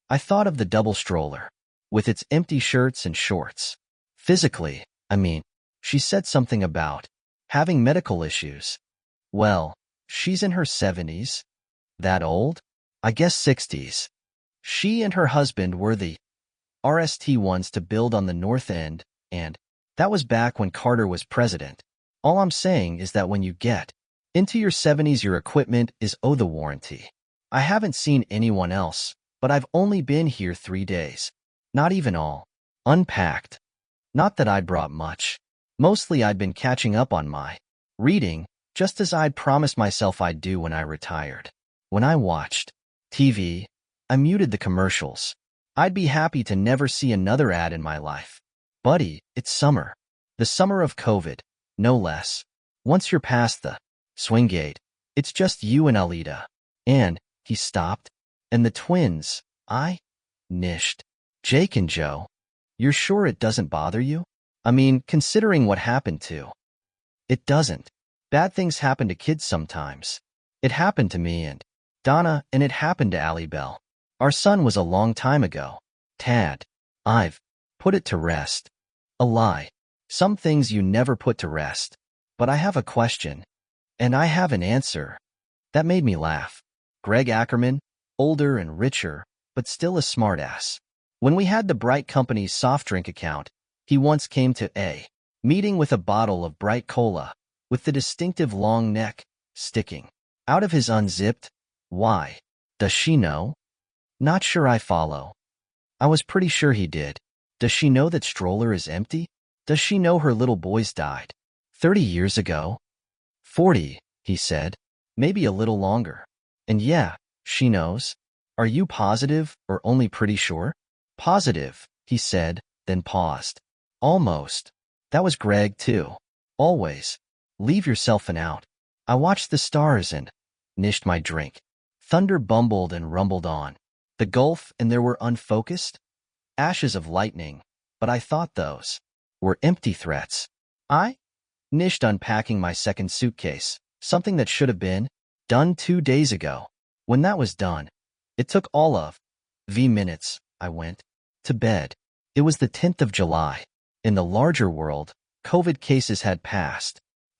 S1: I thought of the double stroller, with its empty shirts and shorts. Physically, I mean, she said something about having medical issues. Well, she's in her 70s. That old? I guess 60s. She and her husband were the RST ones to build on the north end, and that was back when Carter was president. All I'm saying is that when you get into your 70s, your equipment is owed the warranty. I haven't seen anyone else, but I've only been here 3 days. Not even all unpacked. Not that I'd brought much. Mostly I'd been catching up on my reading, just as I'd promised myself I'd do when I retired. When I watched TV, I muted the commercials. I'd be happy to never see another ad in my life. Buddy, it's summer. The summer of COVID, no less. Once you're past the swing gate, it's just you and Alida. And, he stopped, and the twins, I nished. Jake and Joe. You're sure it doesn't bother you? I mean, considering what happened to. It doesn't. Bad things happen to kids sometimes. It happened to me and Donna, and it happened to Allie Bell. Our son was a long time ago. Tad. I've put it to rest. A lie. Some things you never put to rest. But I have a question. And I have an answer. That made me laugh. Greg Ackerman, older and richer, but still a smartass. When we had the Bright Company's soft drink account, he once came to a meeting with a bottle of bright cola, with the distinctive long neck sticking out of his unzipped. Why? Does she know? Not sure I follow. I was pretty sure he did. Does she know that stroller is empty? Does she know her little boys died 30 years ago? 40, he said. Maybe a little longer. And yeah, she knows. Are you positive or only pretty sure? Positive, he said, then paused. Almost. That was Greg, too. Always. Leave yourself an out. I watched the stars and nished my drink. Thunder bumbled and rumbled on. The gulf, and there were unfocused ashes of lightning, but I thought those were empty threats. I nished, unpacking my second suitcase, something that should have been done 2 days ago. When that was done, it took all of minutes. I went to bed. It was the 10th of July. In the larger world, COVID cases had passed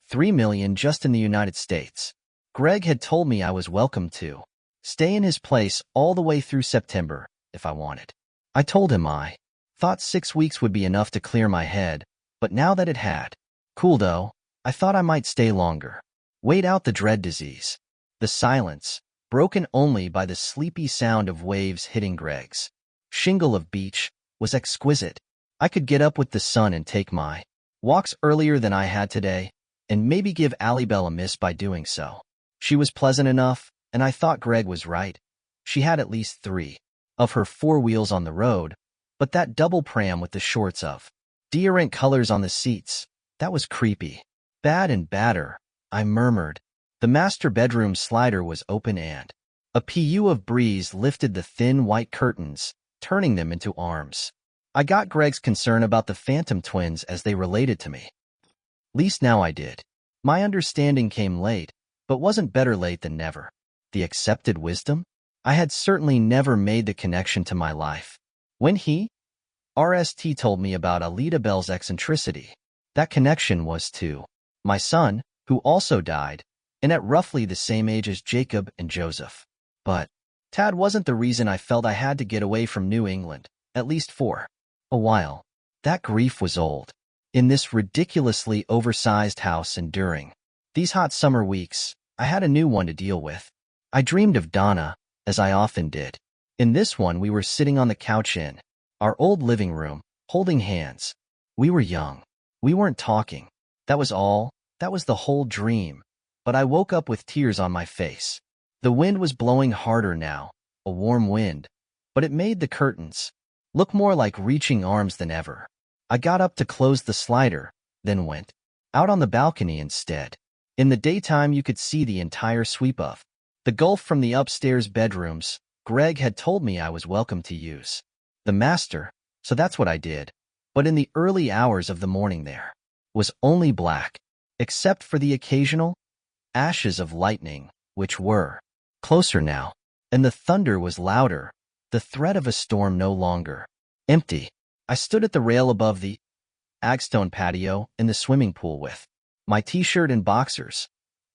S1: 3 million just in the United States. Greg had told me I was welcome to stay in his place all the way through September if I wanted. I told him I thought 6 weeks would be enough to clear my head, but now that it had cooled, though, I thought I might stay longer. Wait out the dread disease. The silence, broken only by the sleepy sound of waves hitting Greg's shingle of beach, was exquisite. I could get up with the sun and take my walks earlier than I had today, and maybe give Alibel a miss by doing so. She was pleasant enough, and I thought Greg was right. She had at least 3 of her 4 wheels on the road, but that double pram with the shorts of deodorant colors on the seats, that was creepy. Bad and badder, I murmured. The master bedroom slider was open and a pu of breeze lifted the thin white curtains, turning them into arms. I got Greg's concern about the phantom twins as they related to me. Least now I did. My understanding came late, but wasn't better late than never. The accepted wisdom? I had certainly never made the connection to my life. When he, RST, told me about Alida Bell's eccentricity, that connection was to my son, who also died, and at roughly the same age as Jacob and Joseph. But Tad wasn't the reason I felt I had to get away from New England, at least for a while. That grief was old. In this ridiculously oversized house and during these hot summer weeks, I had a new one to deal with. I dreamed of Donna, as I often did. In this one, we were sitting on the couch in our old living room, holding hands. We were young. We weren't talking. That was all. That was the whole dream. But I woke up with tears on my face. The wind was blowing harder now, a warm wind, but it made the curtains look more like reaching arms than ever. I got up to close the slider, then went out on the balcony instead. In the daytime, you could see the entire sweep of the gulf from the upstairs bedrooms. Greg had told me I was welcome to use the master, so that's what I did. But in the early hours of the morning, there was only black, except for the occasional ashes of lightning, which were closer now, and the thunder was louder, the threat of a storm no longer empty. I stood at the rail above the Agstone patio in the swimming pool with my t-shirt and boxers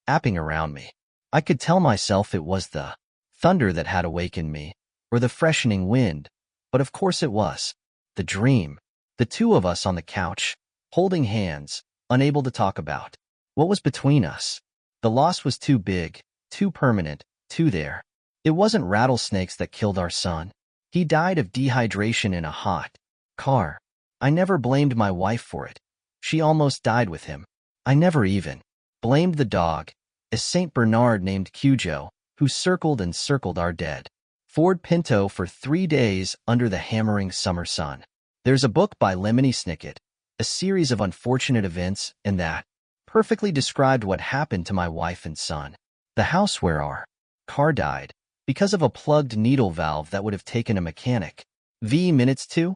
S1: apping around me. I could tell myself it was the thunder that had awakened me, or the freshening wind, but of course it was the dream. The two of us on the couch, holding hands, unable to talk about what was between us. The loss was too big, too permanent, too there. It wasn't rattlesnakes that killed our son. He died of dehydration in a hot car. I never blamed my wife for it. She almost died with him. I never even blamed the dog, a Saint Bernard named Cujo, who circled and circled our dead Ford Pinto for 3 days under the hammering summer sun. There's a book by Lemony Snicket, a series of unfortunate events, and that perfectly described what happened to my wife and son. The house where our car died, because of a plugged needle valve that would have taken a mechanic minutes to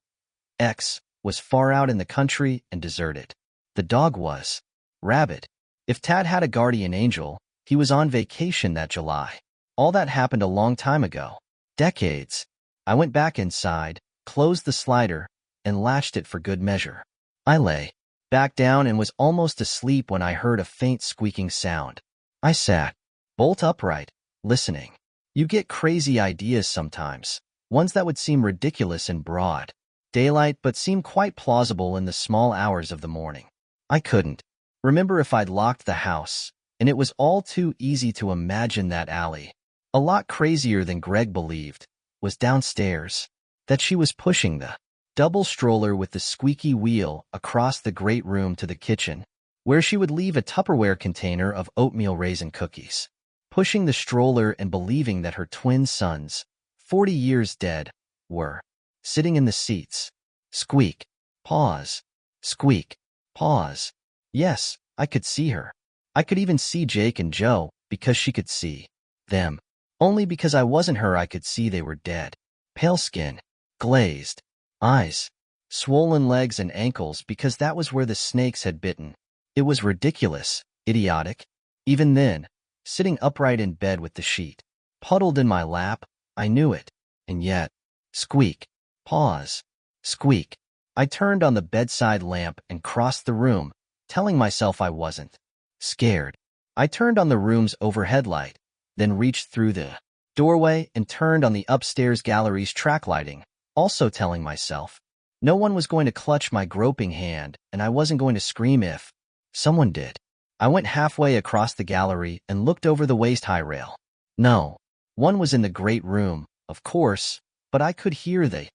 S1: X, was far out in the country and deserted. The dog was rabid. If Tad had a guardian angel, he was on vacation that July. All that happened a long time ago. Decades. I went back inside, closed the slider, and latched it for good measure. I lay back down and was almost asleep when I heard a faint squeaking sound. I sat bolt upright, listening. You get crazy ideas sometimes. ones that would seem ridiculous in broad daylight but seem quite plausible in the small hours of the morning. I couldn't remember if I'd locked the house, and it was all too easy to imagine that Allie, a lot crazier than Greg believed, was downstairs, that she was pushing the double stroller with the squeaky wheel across the great room to the kitchen, where she would leave a Tupperware container of oatmeal raisin cookies, pushing the stroller and believing that her twin sons, 40 years dead, were sitting in the seats. Squeak. Pause. Squeak. Pause. Yes, I could see her. I could even see Jake and Joe because she could see them. Only because I wasn't her I could see they were dead. Pale skin, glazed eyes, swollen legs and ankles because that was where the snakes had bitten. It was ridiculous, idiotic. Even then, sitting upright in bed with the sheet puddled in my lap, I knew it. And yet, squeak. Pause. Squeak. I turned on the bedside lamp and crossed the room, telling myself I wasn't scared. I turned on the room's overhead light, then reached through the doorway and turned on the upstairs gallery's track lighting, also telling myself no one was going to clutch my groping hand and I wasn't going to scream if someone did. I went halfway across the gallery and looked over the waist-high rail. No, one was in the great room, of course, but I could hear the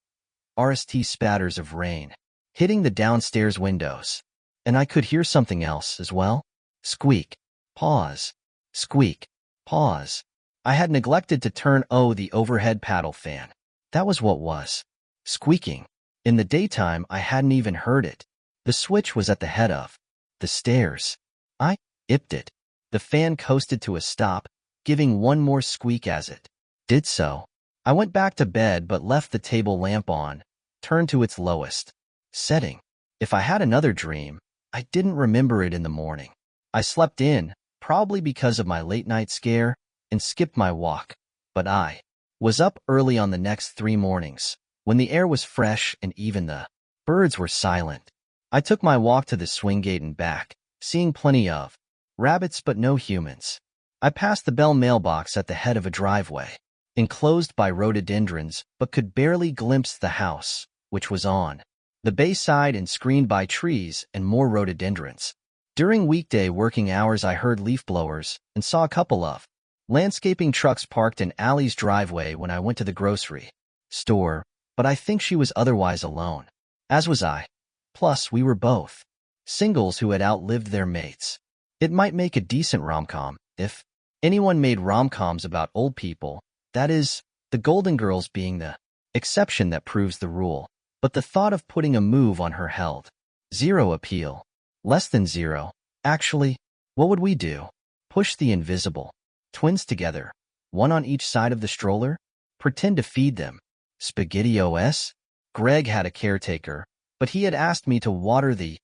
S1: RST spatters of rain hitting the downstairs windows. And I could hear something else as well. Squeak. Pause. Squeak. Pause. I had neglected to turn the overhead paddle fan. That was what was squeaking. In the daytime, I hadn't even heard it. The switch was at the head of the stairs. I ipped it. The fan coasted to a stop, giving one more squeak as it did so. I went back to bed but left the table lamp on, turned to its lowest setting. If I had another dream, I didn't remember it in the morning. I slept in, probably because of my late-night scare, and skipped my walk. But I was up early on the next 3 mornings, when the air was fresh and even the birds were silent. I took my walk to the swing gate and back, seeing plenty of rabbits but no humans. I passed the Bell mailbox at the head of a driveway, enclosed by rhododendrons, but could barely glimpse the house, which was on the bayside and screened by trees and more rhododendrons. During weekday working hours I heard leaf blowers and saw a couple of landscaping trucks parked in Allie's driveway when I went to the grocery store, but I think she was otherwise alone. As was I. Plus, we were both singles who had outlived their mates. It might make a decent rom-com if anyone made rom-coms about old people, that is, the Golden Girls being the exception that proves the rule. But the thought of putting a move on her held zero appeal. Less than zero. Actually, what would we do? Push the invisible twins together, one on each side of the stroller? Pretend to feed them SpaghettiOs? Greg had a caretaker, but he had asked me to water the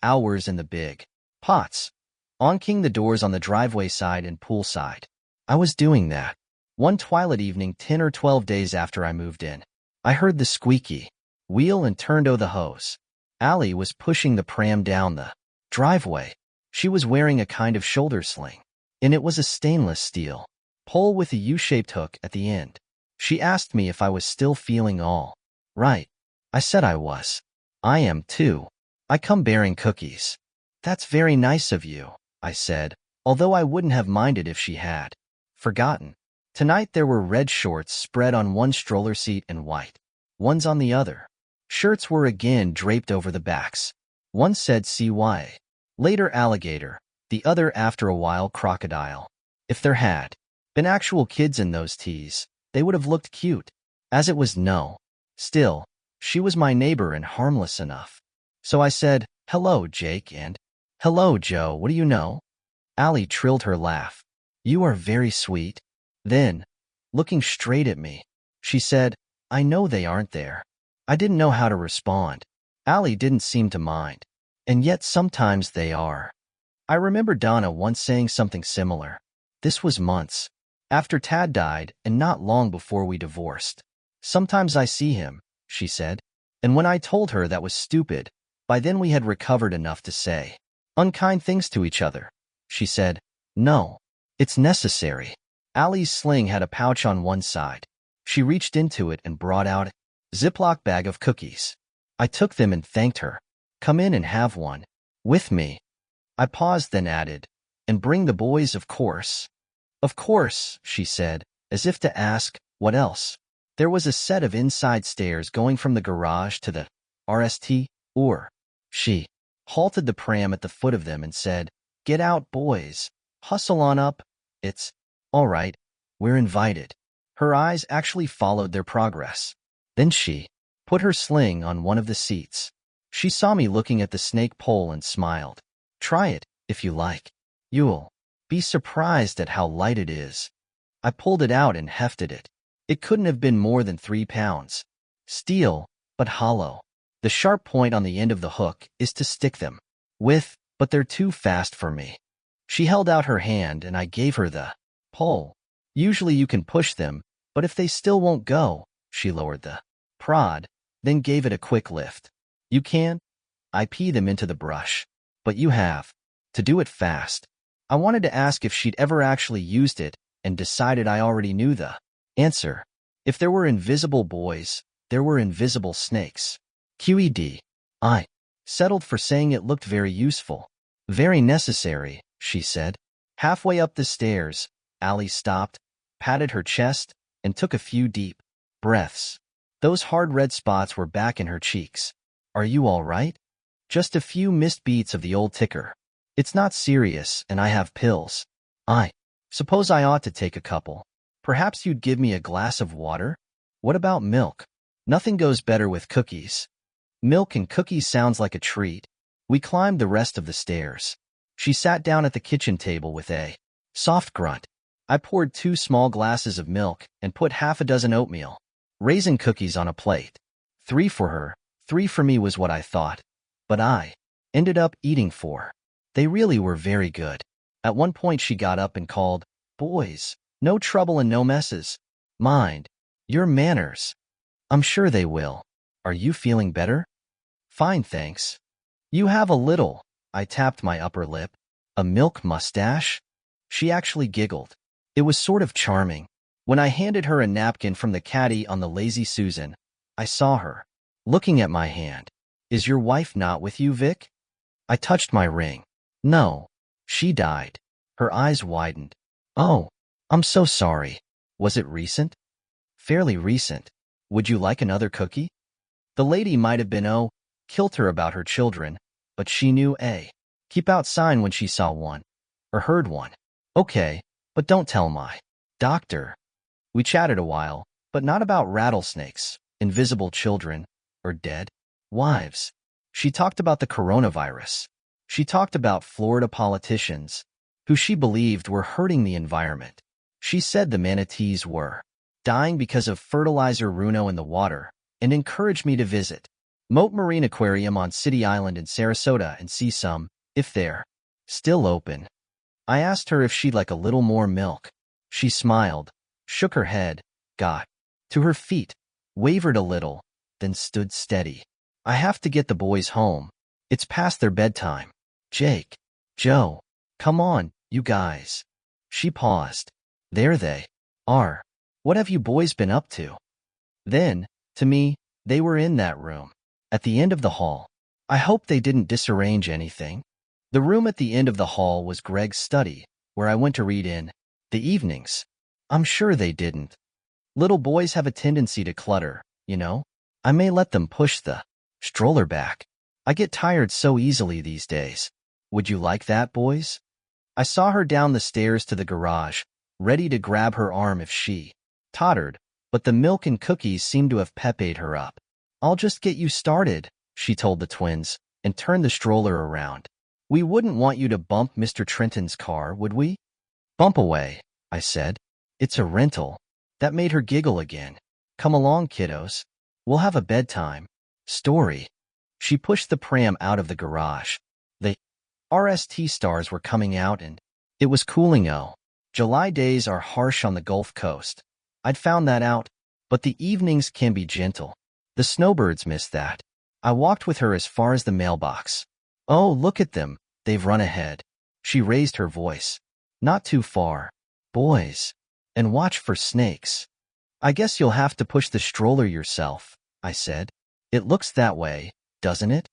S1: hours in the big pots, onking the doors on the driveway side and pool side. I was doing that. One twilight evening 10 or 12 days after I moved in, I heard the squeaky wheel and turned the hose. Allie was pushing the pram down the driveway. She was wearing a kind of shoulder sling, and it was a stainless steel pole with a U-shaped hook at the end. She asked me if I was still feeling all right. I said I was. I am too. I come bearing cookies. That's very nice of you, I said, although I wouldn't have minded if she had forgotten. Tonight there were red shorts spread on one stroller seat and white ones on the other. Shirts were again draped over the backs. One said CY, later alligator, the other after a while crocodile. If there had been actual kids in those tees, they would have looked cute. As it was, no. Still, she was my neighbor and harmless enough. So I said, "Hello, Jake," and "Hello, Joe, what do you know?" Allie trilled her laugh. "You are very sweet." Then, looking straight at me, she said, "I know they aren't there." I didn't know how to respond. Allie didn't seem to mind. And yet sometimes they are. I remember Donna once saying something similar. This was months after Tad died and not long before we divorced. "Sometimes I see him," she said. And when I told her that was stupid, by then we had recovered enough to say unkind things to each other. She said, "No, it's necessary." Allie's sling had a pouch on one side. She reached into it and brought out a Ziploc bag of cookies. I took them and thanked her. Come in and have one. With me. I paused, then added, and bring the boys, of course. Of course, she said, as if to ask, what else? There was a set of inside stairs going from the garage to the RST, or. She halted the pram at the foot of them and said, Get out, boys. Hustle on up. It's all right. We're invited. Her eyes actually followed their progress. Then she put her sling on one of the seats. She saw me looking at the snake pole and smiled. Try it, if you like. You'll be surprised at how light it is. I pulled it out and hefted it. It couldn't have been more than 3 pounds. Steel, but hollow. The sharp point on the end of the hook is to stick them with, but they're too fast for me. She held out her hand and I gave her the pole. Usually you can push them, but if they still won't go, she lowered the prod, then gave it a quick lift. You can. I pee them into the brush. But you have to do it fast. I wanted to ask if she'd ever actually used it and decided I already knew the answer. If there were invisible boys, there were invisible snakes. QED. I settled for saying it looked very useful. Very necessary, she said. Halfway up the stairs, Allie stopped, patted her chest, and took a few deep breaths. Those hard red spots were back in her cheeks. Are you all right? Just a few missed beats of the old ticker. It's not serious, and I have pills. I suppose I ought to take a couple. Perhaps you'd give me a glass of water? What about milk? Nothing goes better with cookies. Milk and cookies sounds like a treat. We climbed the rest of the stairs. She sat down at the kitchen table with a soft grunt. I poured 2 small glasses of milk and put half a dozen oatmeal raisin cookies on a plate. 3 for her, 3 for me was what I thought. But I ended up eating 4. They really were very good. At one point she got up and called, Boys, no trouble and no messes. Mind your manners. I'm sure they will. Are you feeling better? Fine, thanks. You have a little. I tapped my upper lip. A milk mustache? She actually giggled. It was sort of charming. When I handed her a napkin from the caddy on the Lazy Susan, I saw her looking at my hand. Is your wife not with you, Vic? I touched my ring. No. She died. Her eyes widened. Oh, I'm so sorry. Was it recent? Fairly recent. Would you like another cookie? The lady might have been kilter about her children, but she knew a keep out sign when she saw one, or heard one. Okay, but don't tell my doctor. We chatted a while, but not about rattlesnakes, invisible children, or dead wives. She talked about the coronavirus. She talked about Florida politicians, who she believed were hurting the environment. She said the manatees were dying because of fertilizer runo in the water, and encouraged me to visit Moat Marine Aquarium on City Island in Sarasota and see some, if they're still open. I asked her if she'd like a little more milk. She smiled, shook her head, got to her feet, wavered a little, then stood steady. I have to get the boys home. It's past their bedtime. Jake, Joe, come on, you guys. She paused. There they are. What have you boys been up to? Then, to me, they were in that room, at the end of the hall. I hope they didn't disarrange anything. The room at the end of the hall was Greg's study, where I went to read in the evenings. I'm sure they didn't. Little boys have a tendency to clutter, you know? I may let them push the stroller back. I get tired so easily these days. Would you like that, boys? I saw her down the stairs to the garage, ready to grab her arm if she tottered, but the milk and cookies seemed to have pepped her up. I'll just get you started, she told the twins, and turned the stroller around. We wouldn't want you to bump Mr. Trenton's car, would we? Bump away, I said. It's a rental. That made her giggle again. Come along, kiddos. We'll have a bedtime story. She pushed the pram out of the garage. The RST stars were coming out and it was cooling. July days are harsh on the Gulf Coast. I'd found that out, but the evenings can be gentle. The snowbirds miss that. I walked with her as far as the mailbox. Oh, look at them. They've run ahead. She raised her voice. Not too far. Boys. And watch for snakes. I guess you'll have to push the stroller yourself, I said. It looks that way, doesn't it?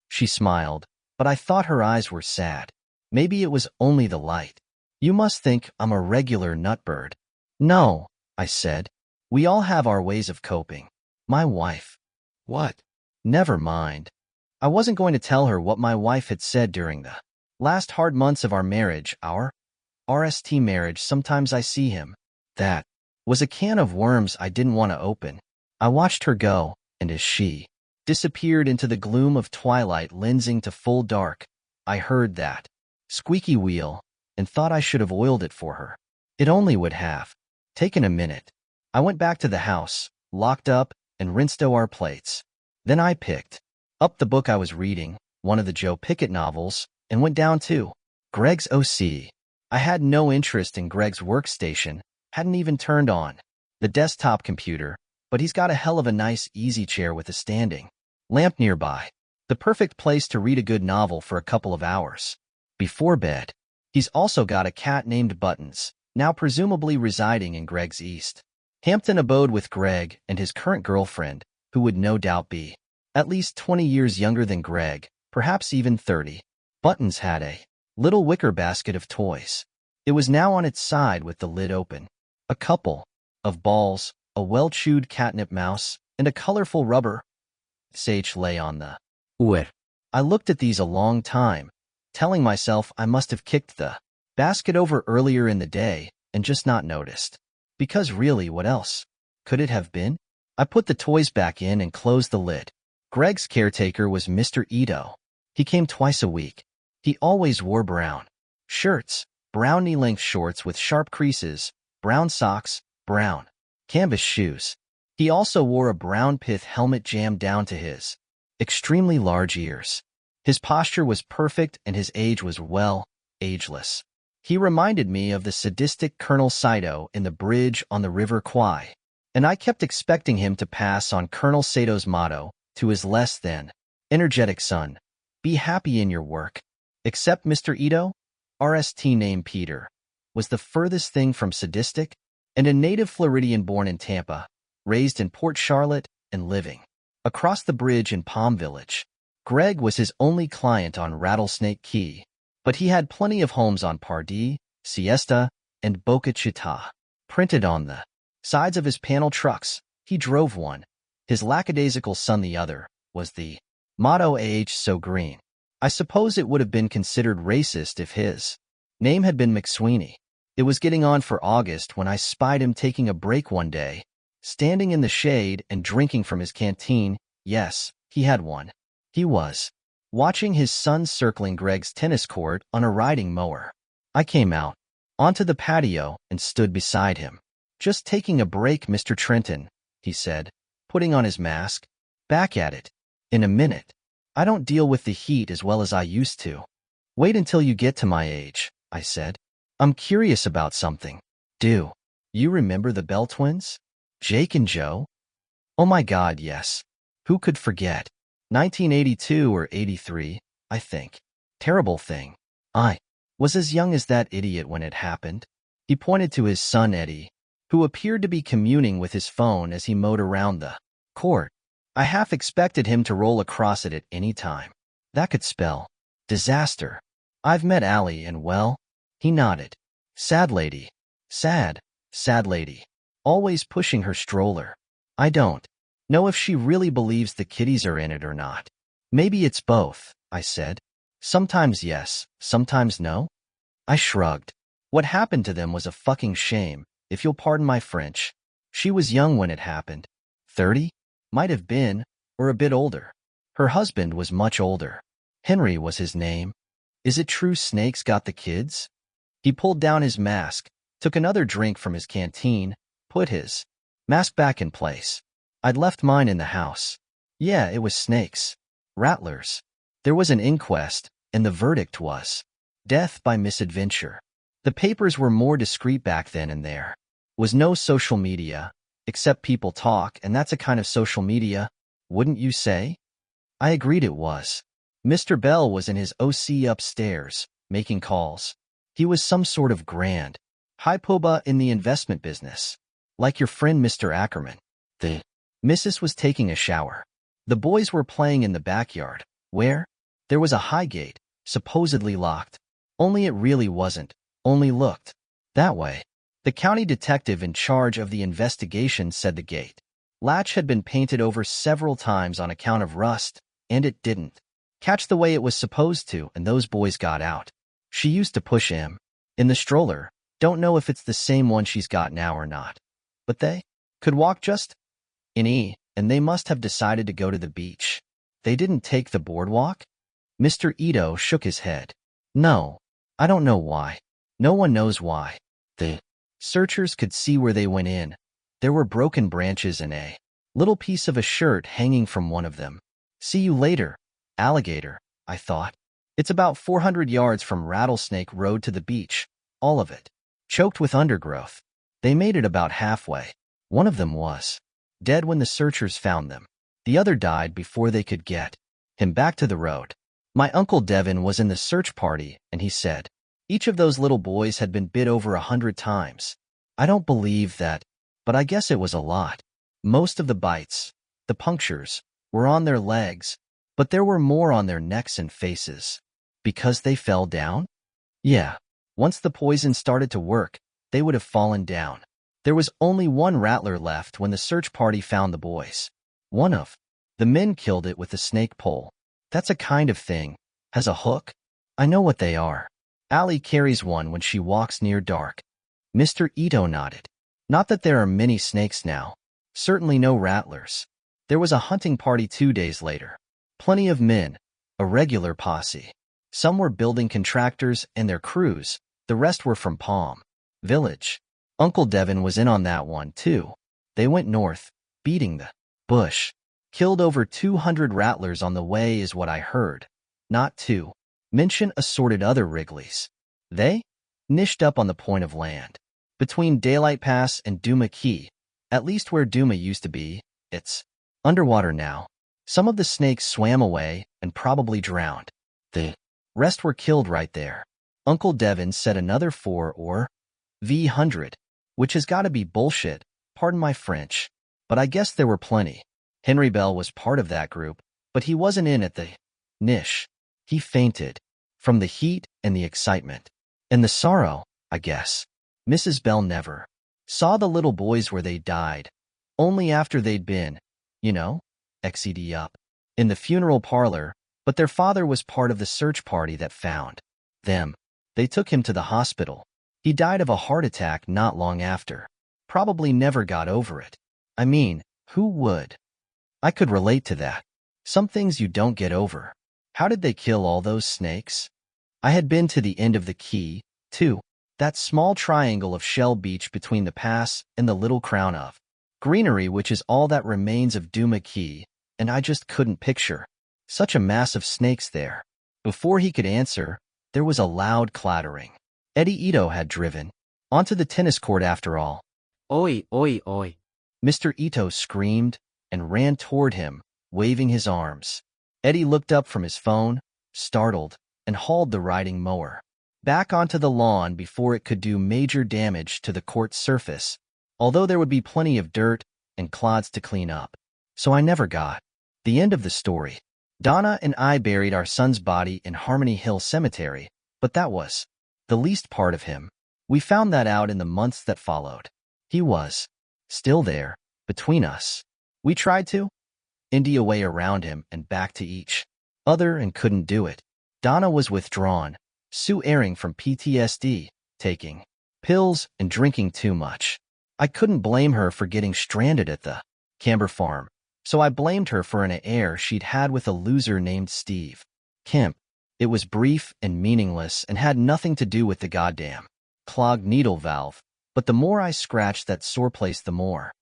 S1: She smiled, but I thought her eyes were sad. Maybe it was only the light. You must think I'm a regular nutbird. No, I said. We all have our ways of coping. My wife.
S2: What?
S1: Never mind. I wasn't going to tell her what my wife had said during the last hard months of our marriage, our RST marriage. Sometimes I see him. That was a can of worms I didn't want to open. I watched her go, and as she disappeared into the gloom of twilight lensing to full dark, I heard that squeaky wheel and thought I should have oiled it for her. It only would have taken a minute. I went back to the house, locked up, and rinsed our plates. Then I picked up the book I was reading, one of the Joe Pickett novels, and went down to Greg's OC. I had no interest in Greg's workstation, hadn't even turned on the desktop computer, but he's got a hell of a nice easy chair with a standing lamp nearby. The perfect place to read a good novel for a couple of hours before bed. He's also got a cat named Buttons, now presumably residing in Greg's East Hampton abode with Greg and his current girlfriend, who would no doubt be at least 20 years younger than Greg, perhaps even 30. Buttons had a little wicker basket of toys. It was now on its side with the lid open. A couple of balls, a well-chewed catnip mouse, and a colorful rubber sage lay on the
S2: Where?
S1: I looked at these a long time, telling myself I must have kicked the basket over earlier in the day and just not noticed. Because really, what else could it have been? I put the toys back in and closed the lid. Greg's caretaker was Mr. Ito. He came twice a week. He always wore brown shirts, brown knee-length shorts with sharp creases, brown socks, brown canvas shoes. He also wore a brown pith helmet jammed down to his extremely large ears. His posture was perfect and his age was, well, ageless. He reminded me of the sadistic Colonel Saito in The Bridge on the River Kwai, and I kept expecting him to pass on Colonel Sato's motto to his less than energetic son, "Be happy in your work." Except Mr. Ito, RST name Peter, was the furthest thing from sadistic, and a native Floridian born in Tampa, raised in Port Charlotte, and living across the bridge in Palm Village. Greg was his only client on Rattlesnake Key, but he had plenty of homes on Pardee, Siesta, and Boca Chica. Printed on the sides of his panel trucks, he drove one, his lackadaisical son the other, was the motto "AH so green." I suppose it would have been considered racist if his name had been McSweeney. It was getting on for August when I spied him taking a break one day, standing in the shade and drinking from his canteen. Yes, he had one. He was watching his son circling Greg's tennis court on a riding mower. I came out onto the patio and stood beside him. "Just taking a break, Mr. Trenton," he said, putting on his mask. "Back at it in a minute. I don't deal with the heat as well as I used to." "Wait until you get to my age," I said. "I'm curious about something." "Do you remember the Bell twins? Jake and Joe?" "Oh my God, yes. Who could forget? 1982 or 83, I think. Terrible thing. I was as young as that idiot when it happened." He pointed to his son Eddie, who appeared to be communing with his phone as he mowed around the court. I half expected him to roll across it at any time. That could spell disaster. "I've met Allie and, well," he nodded. "Sad lady. Sad lady. Always pushing her stroller. I don't know if she really believes the kiddies are in it or not." "Maybe it's both," I said. "Sometimes yes, sometimes no." I shrugged. What happened to them was a fucking shame, if you'll pardon my French. She was young when it happened. 30? Might have been, or a bit older. Her husband was much older. Henry was his name. "Is it true Snakes got the kids?" He pulled down his mask, took another drink from his canteen, put his mask back in place. I'd left mine in the house. "Yeah, it was Snakes. Rattlers. There was an inquest, and the verdict was death by misadventure." The papers were more discreet back then, and there was no social media, except people talk, and that's a kind of social media, wouldn't you say? I agreed it was. Mr. Bell was in his OC upstairs, making calls. He was some sort of grand hypoba in the investment business. Like your friend Mr. Ackerman. The Mrs. was taking a shower. The boys were playing in the backyard, where there was a high gate, supposedly locked. Only it really wasn't, only looked that way. The county detective in charge of the investigation said the gate latch had been painted over several times on account of rust, and it didn't catch the way it was supposed to, and those boys got out. She used to push him in the stroller. Don't know if it's the same one she's got now or not. But they could walk just and they must have decided to go to the beach. They didn't take the boardwalk? Mr. Ito shook his head. No, I don't know why. No one knows why. The searchers could see where they went in. There were broken branches and a little piece of a shirt hanging from one of them. See you later, alligator, I thought. It's about 400 yards from Rattlesnake Road to the beach, all of it choked with undergrowth. They made it about halfway. One of them was dead when the searchers found them. The other died before they could get him back to the road. My Uncle Devin was in the search party, and he said each of those little boys had been bit over 100 times. I don't believe that, but I guess it was a lot. Most of the bites, the punctures, were on their legs, but there were more on their necks and faces. Because they fell down? Yeah. Once the poison started to work, they would have fallen down. There was only one rattler left when the search party found the boys. One of the men killed it with a snake pole. That's a kind of thing. Has a hook? I know what they are. Allie carries one when she walks near dark. Mr. Ito nodded. Not that there are many snakes now. Certainly no rattlers. There was a hunting party 2 days later. Plenty of men. A regular posse. Some were building contractors and their crews. The rest were from Palm Village. Uncle Devin was in on that one, too. They went north, beating the bush. Killed over 200 rattlers on the way is what I heard. Not to mention assorted other Wrigleys. They niched up on the point of land between Daylight Pass and Duma Key. At least where Duma used to be, it's underwater now. Some of the snakes swam away and probably drowned. The rest were killed right there. Uncle Devin said another 4 or V100, which has got to be bullshit, pardon my French. But I guess there were plenty. Henry Bell was part of that group, but he wasn't in at the niche. He fainted from the heat and the excitement. And the sorrow, I guess. Mrs. Bell never saw the little boys where they died, only after they'd been, XED up in the funeral parlor, but their father was part of the search party that found them. They took him to the hospital. He died of a heart attack not long after. Probably never got over it. I mean, who would? I could relate to that. Some things you don't get over. How did they kill all those snakes? I had been to the end of the key, too. That small triangle of shell beach between the pass and the little crown of greenery, which is all that remains of Duma Key, and I just couldn't picture such a mass of snakes there. Before he could answer, there was a loud clattering. Eddie Ito had driven onto the tennis court after all.
S2: Oi, oi, oi.
S1: Mr. Ito screamed and ran toward him, waving his arms. Eddie looked up from his phone, startled, and hauled the riding mower back onto the lawn before it could do major damage to the court's surface, although there would be plenty of dirt and clods to clean up. So I never got the end of the story. Donna and I buried our son's body in Harmony Hill Cemetery, but that was the least part of him. We found that out in the months that followed. He was still there, between us. We tried to Indy a way around him and back to each other and couldn't do it. Donna was withdrawn, Sue erring from PTSD, taking pills and drinking too much. I couldn't blame her for getting stranded at the Camber farm, so I blamed her for an affair she'd had with a loser named Steve Kemp. It was brief and meaningless and had nothing to do with the goddamn clogged needle valve, but the more I scratched that sore place, the more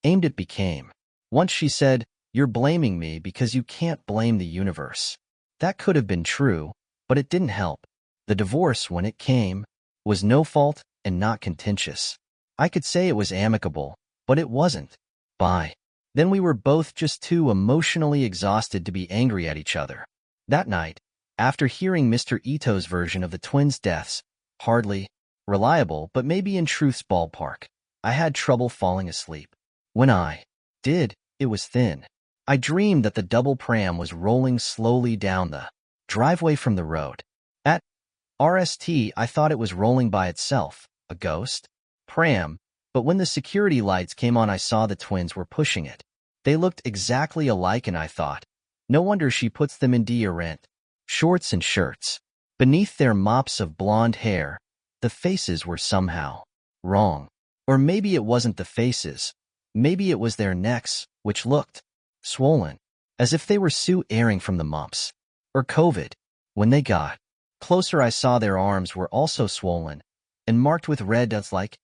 S1: aimed it became. Once she said, "You're blaming me because you can't blame the universe." That could have been true, but it didn't help. The divorce, when it came, was no fault and not contentious. I could say it was amicable, but it wasn't. By then we were both just too emotionally exhausted to be angry at each other. That night, after hearing Mr. Ito's version of the twins' deaths, hardly reliable but maybe in truth's ballpark, I had trouble falling asleep. When I did, it was thin. I dreamed that the double pram was rolling slowly down the driveway from the road. At RST, I thought it was rolling by itself, a ghost pram, but when the security lights came on, I saw the twins were pushing it. They looked exactly alike, and I thought, no wonder she puts them in deodorant, shorts and shirts. Beneath their mops of blonde hair, the faces were somehow wrong. Or maybe it wasn't the faces. Maybe it was their necks, which looked swollen, as if they were airing from the mumps or COVID. When they got closer, I saw their arms were also swollen and marked with red dots like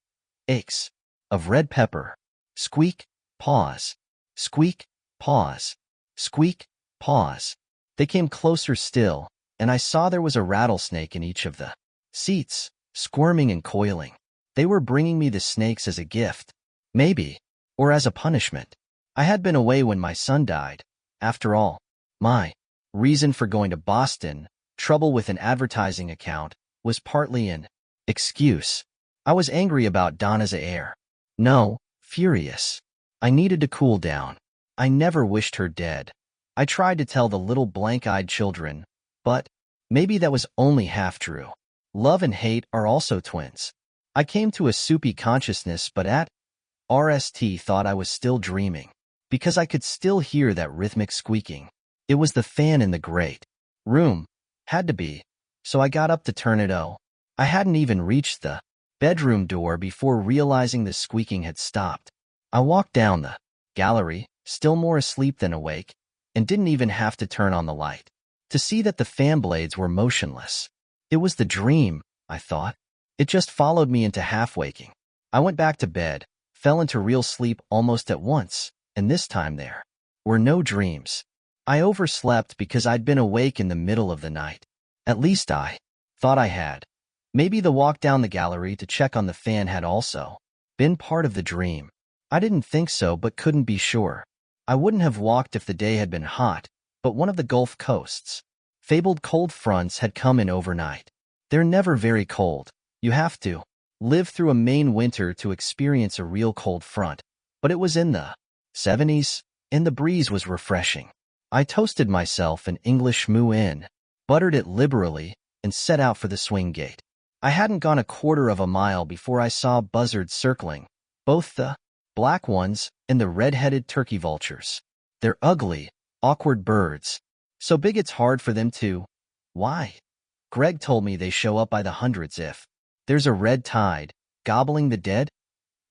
S1: aches of red pepper. Squeak, pause. Squeak, pause. Squeak, pause. They came closer still, and I saw there was a rattlesnake in each of the seats, squirming and coiling. They were bringing me the snakes as a gift, maybe, or as a punishment. I had been away when my son died. After all, my reason for going to Boston, trouble with an advertising account, was partly an excuse. I was angry about Donna's air. No, furious. I needed to cool down. I never wished her dead. I tried to tell the little blank-eyed children, but maybe that was only half true. Love and hate are also twins. I came to a soupy consciousness, but at RST thought I was still dreaming, because I could still hear that rhythmic squeaking. It was the fan in the great room. Had to be. So I got up to turn it on. I hadn't even reached the bedroom door before realizing the squeaking had stopped. I walked down the gallery, still more asleep than awake, and didn't even have to turn on the light to see that the fan blades were motionless. It was the dream, I thought. It just followed me into half-waking. I went back to bed, fell into real sleep almost at once, and this time there were no dreams. I overslept because I'd been awake in the middle of the night. At least I thought I had. Maybe the walk down the gallery to check on the fan had also been part of the dream. I didn't think so, but couldn't be sure. I wouldn't have walked if the day had been hot, but one of the Gulf Coast's fabled cold fronts had come in overnight. They're never very cold. You have to live through a Maine winter to experience a real cold front, but it was in the 70s, and the breeze was refreshing. I toasted myself an English moo-in, buttered it liberally, and set out for the swing gate. I hadn't gone a quarter of a mile before I saw buzzards circling, both the black ones and the red-headed turkey vultures. They're ugly, awkward birds, so big it's hard for them to. Why? Greg told me they show up by the hundreds if there's a red tide, gobbling the dead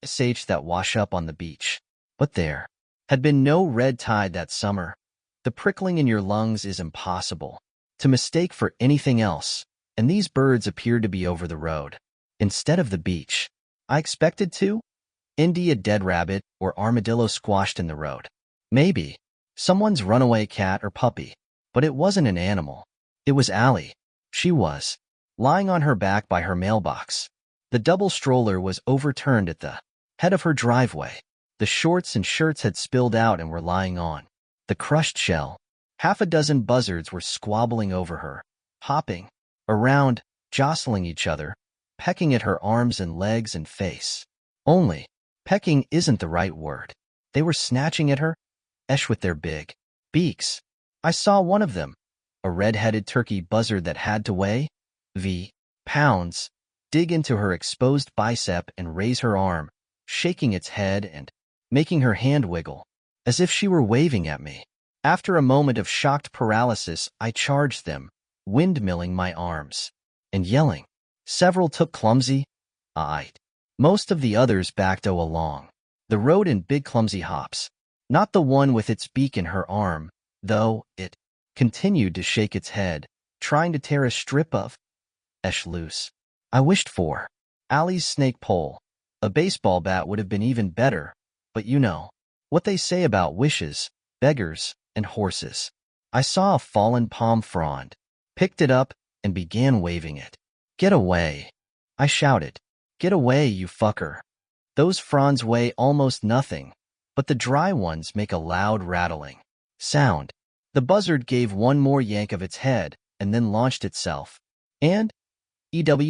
S1: sh that wash up on the beach. But there had been no red tide that summer. The prickling in your lungs is impossible to mistake for anything else, and these birds appeared to be over the road instead of the beach. I expected to see a dead rabbit or armadillo squashed in the road. Maybe someone's runaway cat or puppy, but it wasn't an animal. It was Allie. She was lying on her back by her mailbox. The double stroller was overturned at the head of her driveway. The shorts and shirts had spilled out and were lying on the crushed shell. Half a dozen buzzards were squabbling over her, hopping around, jostling each other, pecking at her arms and legs and face. Only pecking isn't the right word. They were snatching at her, with their big beaks. I saw one of them, a red-headed turkey buzzard that had to weigh pounds, dig into her exposed bicep and raise her arm, shaking its head and making her hand wiggle, as if she were waving at me. After a moment of shocked paralysis, I charged them, windmilling my arms and yelling. Several took clumsy most of the others backed along the road in big clumsy hops. Not the one with its beak in her arm, though. It continued to shake its head, trying to tear a strip of loose. I wished for Allie's snake pole. A baseball bat would have been even better, but you know what they say about wishes, beggars, and horses. I saw a fallen palm frond, picked it up, and began waving it. "Get away!" I shouted. "Get away, you fucker!" Those fronds weigh almost nothing, but the dry ones make a loud rattling sound. The buzzard gave one more yank of its head and then launched itself, and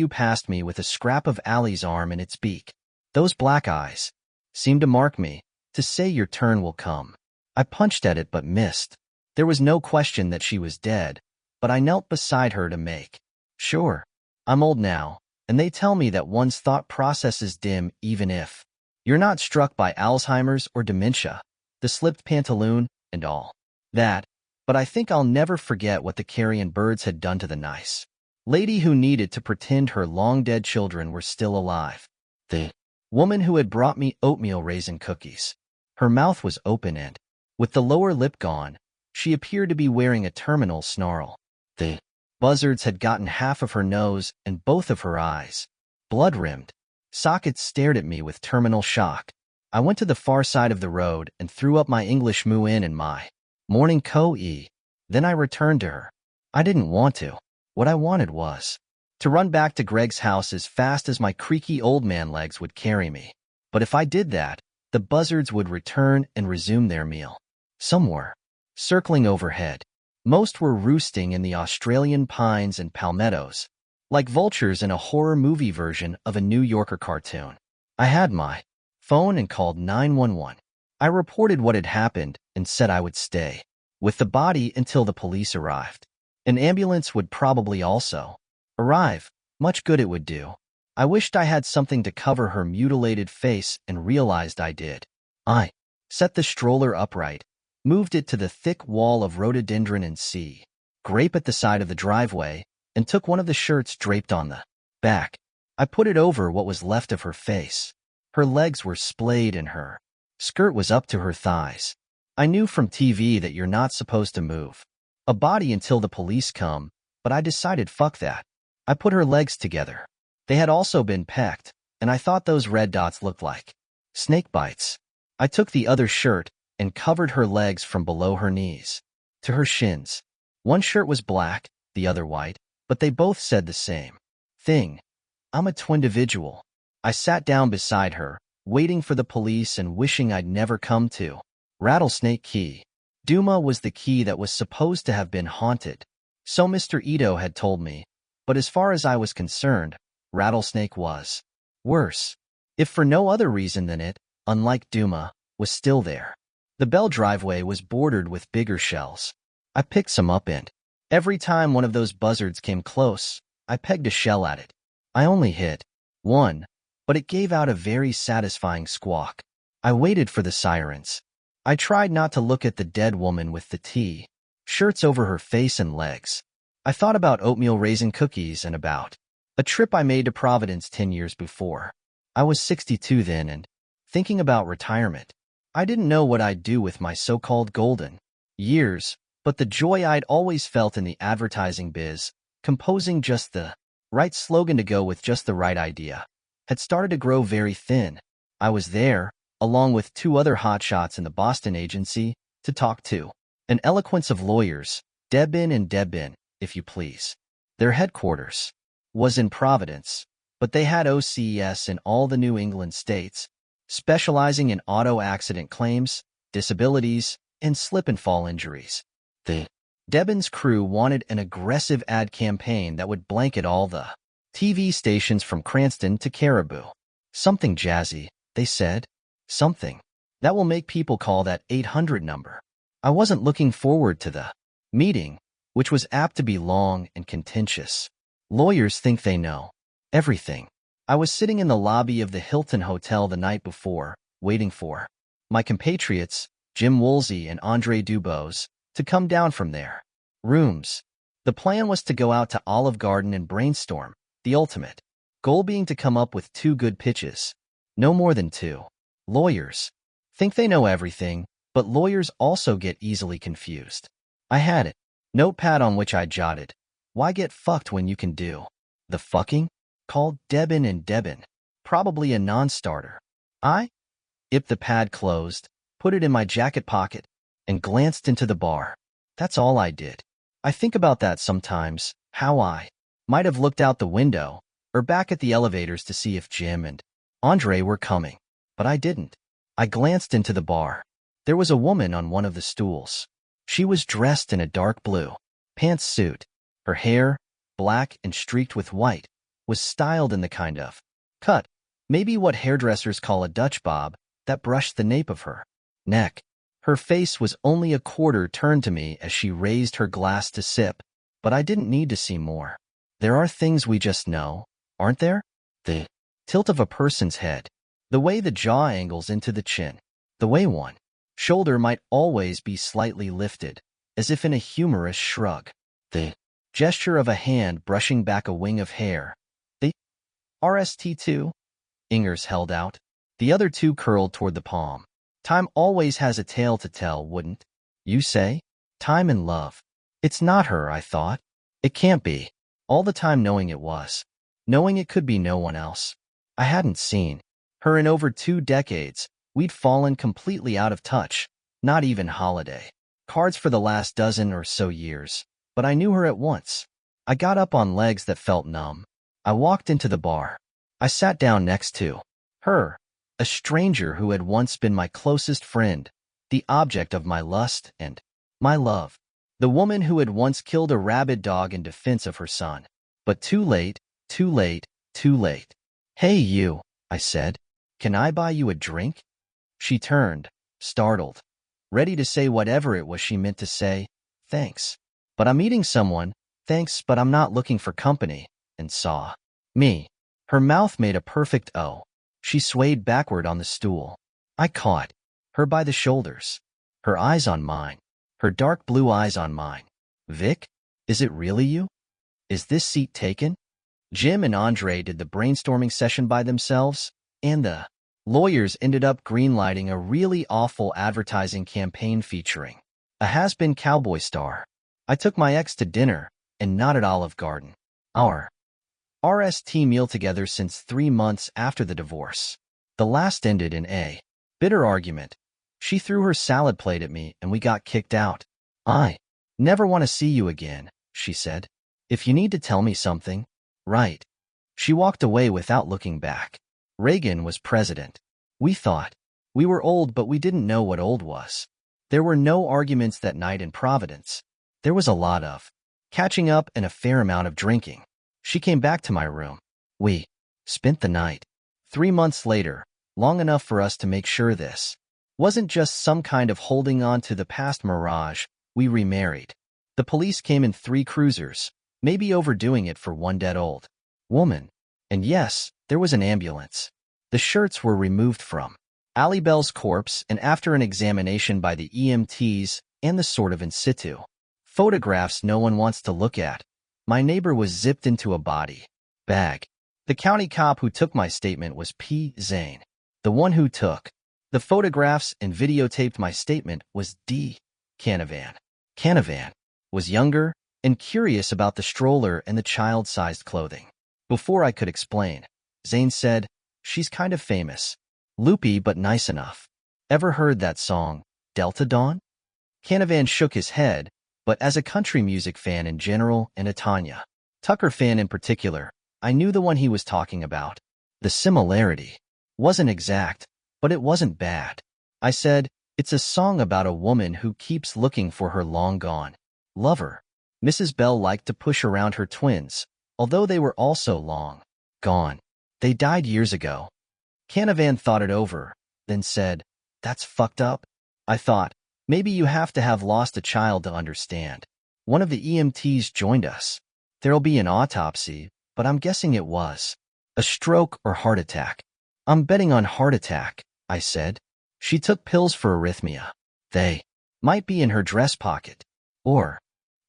S1: passed me with a scrap of Allie's arm in its beak. Those black eyes seemed to mark me, to say your turn will come. I punched at it but missed. There was no question that she was dead, but I knelt beside her to make sure. I'm old now, and they tell me that one's thought processes dim even if you're not struck by Alzheimer's or dementia, the slipped pantaloon, and all that. But I think I'll never forget what the carrion birds had done to the nice lady who needed to pretend her long-dead children were still alive. The woman who had brought me oatmeal raisin cookies. Her mouth was open and, with the lower lip gone, she appeared to be wearing a terminal snarl. The buzzards had gotten half of her nose and both of her eyes. Blood-rimmed sockets stared at me with terminal shock. I went to the far side of the road and threw up my English moo-in and my morning co-e. Then I returned to her. I didn't want to. What I wanted was to run back to Greg's house as fast as my creaky old man legs would carry me. But if I did that, the buzzards would return and resume their meal. Some were circling overhead. Most were roosting in the Australian pines and palmettos, like vultures in a horror movie version of a New Yorker cartoon. I had my phone and called 911. I reported what had happened and said I would stay with the body until the police arrived. An ambulance would probably also arrive. Much good it would do. I wished I had something to cover her mutilated face and realized I did. I set the stroller upright, moved it to the thick wall of rhododendron and sea grape at the side of the driveway, and took one of the shirts draped on the back. I put it over what was left of her face. Her legs were splayed and her skirt was up to her thighs. I knew from TV that you're not supposed to move a body until the police come, but I decided fuck that. I put her legs together. They had also been pecked, and I thought those red dots looked like snake bites. I took the other shirt and covered her legs from below her knees to her shins. One shirt was black, the other white, but they both said the same thing. I'm a twin-individual. I sat down beside her, waiting for the police and wishing I'd never come to. Rattlesnake Key. Duma was the key that was supposed to have been haunted. So Mr. Ito had told me, but as far as I was concerned, Rattlesnake was worse. If for no other reason than it, unlike Duma, was still there. The Bell driveway was bordered with bigger shells. I picked some up and every time one of those buzzards came close, I pegged a shell at it. I only hit one, but it gave out a very satisfying squawk. I waited for the sirens. I tried not to look at the dead woman with the shirts over her face and legs. I thought about oatmeal raisin cookies and about a trip I made to Providence 10 years before. I was 62 then and thinking about retirement. I didn't know what I'd do with my so-called golden years, but the joy I'd always felt in the advertising biz, composing just the right slogan to go with just the right idea, had started to grow very thin. I was there, along with two other hotshots in the Boston agency, to talk to. An eloquence of lawyers, Debin and Debin, if you please. Their headquarters was in Providence, but they had OCES in all the New England states, specializing in auto accident claims, disabilities, and slip-and-fall injuries. The Debin's crew wanted an aggressive ad campaign that would blanket all the TV stations from Cranston to Caribou. Something jazzy, they said. Something that will make people call that 800 number. I wasn't looking forward to the meeting, which was apt to be long and contentious. Lawyers think they know everything. I was sitting in the lobby of the Hilton Hotel the night before, waiting for my compatriots, Jim Woolsey and Andre Dubose, to come down from their rooms. The plan was to go out to Olive Garden and brainstorm, the ultimate goal being to come up with 2 good pitches. No more than 2. Lawyers think they know everything, but lawyers also get easily confused. I had it. Notepad on which I jotted, why get fucked when you can do the fucking? Called Debin and Debin. Probably a non-starter. I ipped the pad closed, put it in my jacket pocket, and glanced into the bar. That's all I did. I think about that sometimes, how I might have looked out the window, or back at the elevators to see if Jim and Andre were coming. But I didn't. I glanced into the bar. There was a woman on one of the stools. She was dressed in a dark blue pantsuit. Her hair, black and streaked with white, was styled in the kind of cut Maybe what hairdressers call a Dutch bob that brushed the nape of her neck. Her face was only a quarter turned to me as she raised her glass to sip, but I didn't need to see more. There are things we just know, aren't there? The tilt of a person's head, the way the jaw angles into the chin, the way one shoulder might always be slightly lifted, as if in a humorous shrug, the gesture of a hand brushing back a wing of hair. The RST2? Ingers held out. The other two curled toward the palm. Time always has a tale to tell, wouldn't you say? Time and love. It's not her, I thought. It can't be. All the time knowing it was. Knowing it could be no one else. I hadn't seen her in over 2 decades. We'd fallen completely out of touch. Not even holiday cards for the last dozen or so years. But I knew her at once. I got up on legs that felt numb. I walked into the bar. I sat down next to her, a stranger who had once been my closest friend, the object of my lust and my love, the woman who had once killed a rabid dog in defense of her son. But too late, too late, too late. Hey you, I said, can I buy you a drink? She turned, startled, ready to say whatever it was she meant to say. Thanks. But I'm meeting someone. Thanks, but I'm not looking for company. And saw me. Her mouth made a perfect O. She swayed backward on the stool. I caught her by the shoulders. Her eyes on mine. Her dark blue eyes on mine. Vic, is it really you? Is this seat taken? Jim and Andre did the brainstorming session by themselves, and the lawyers ended up greenlighting a really awful advertising campaign featuring a has-been cowboy star. I took my ex to dinner, and not at Olive Garden. Our RST meal together since 3 months after the divorce. The last ended in a bitter argument. She threw her salad plate at me and we got kicked out. I never want to see you again, she said. If you need to tell me something, right. She walked away without looking back. Reagan was president. We thought we were old, but we didn't know what old was. There were no arguments that night in Providence. There was a lot of catching up and a fair amount of drinking. She came back to my room. We spent the night. 3 months later, long enough for us to make sure this wasn't just some kind of holding on to the past mirage, we remarried. The police came in 3 cruisers, maybe overdoing it for one dead old woman. And yes, there was an ambulance. The shirts were removed from Allie Bell's corpse, and after an examination by the EMTs and the sort of in situ photographs no one wants to look at, my neighbor was zipped into a body bag. The county cop who took my statement was P. Zane. The one who took the photographs and videotaped my statement was D. Canavan. Canavan was younger and curious about the stroller and the child-sized clothing. Before I could explain, Zane said, "She's kind of famous. Loopy but nice enough. Ever heard that song, Delta Dawn?" Canavan shook his head, but as a country music fan in general and a Tanya Tucker fan in particular, I knew the one he was talking about. The similarity wasn't exact, but it wasn't bad. I said, "It's a song about a woman who keeps looking for her long-gone lover." Mrs. Bell liked to push around her twins, although they were also long gone. They died years ago. Canavan thought it over, then said, "That's fucked up." I thought, maybe you have to have lost a child to understand. One of the EMTs joined us. There'll be an autopsy, but I'm guessing it was a stroke or heart attack. I'm betting on heart attack, I said. She took pills for arrhythmia. They might be in her dress pocket. Or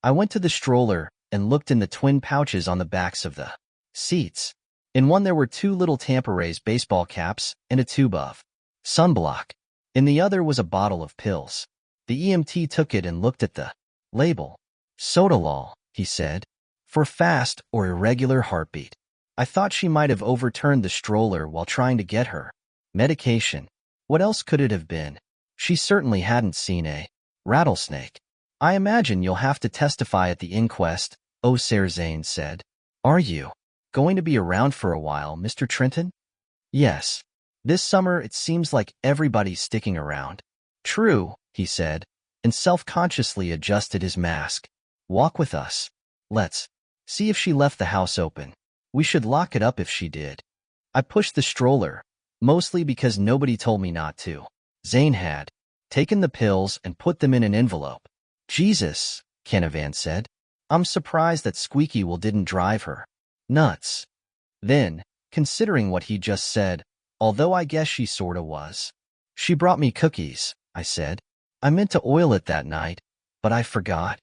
S1: I went to the stroller and looked in the twin pouches on the backs of the seats. In one there were 2 little Tampa Rays baseball caps and a tube of sunblock. In the other was a bottle of pills. The EMT took it and looked at the label. Sotalol, he said, for fast or irregular heartbeat. I thought she might have overturned the stroller while trying to get her medication. What else could it have been? She certainly hadn't seen a rattlesnake. I imagine you'll have to testify at the inquest, Sir Zane said. Are you going to be around for a while, Mr. Trenton? Yes. This summer it seems like everybody's sticking around. True, he said, and self-consciously adjusted his mask. Walk with us. Let's see if she left the house open. We should lock it up if she did. I pushed the stroller, mostly because nobody told me not to. Zane had taken the pills and put them in an envelope. Jesus, Canavan said. I'm surprised that Squeaky Will didn't drive her nuts. Then, considering what he just said, although I guess she sorta was. She brought me cookies, I said. I meant to oil it that night, but I forgot.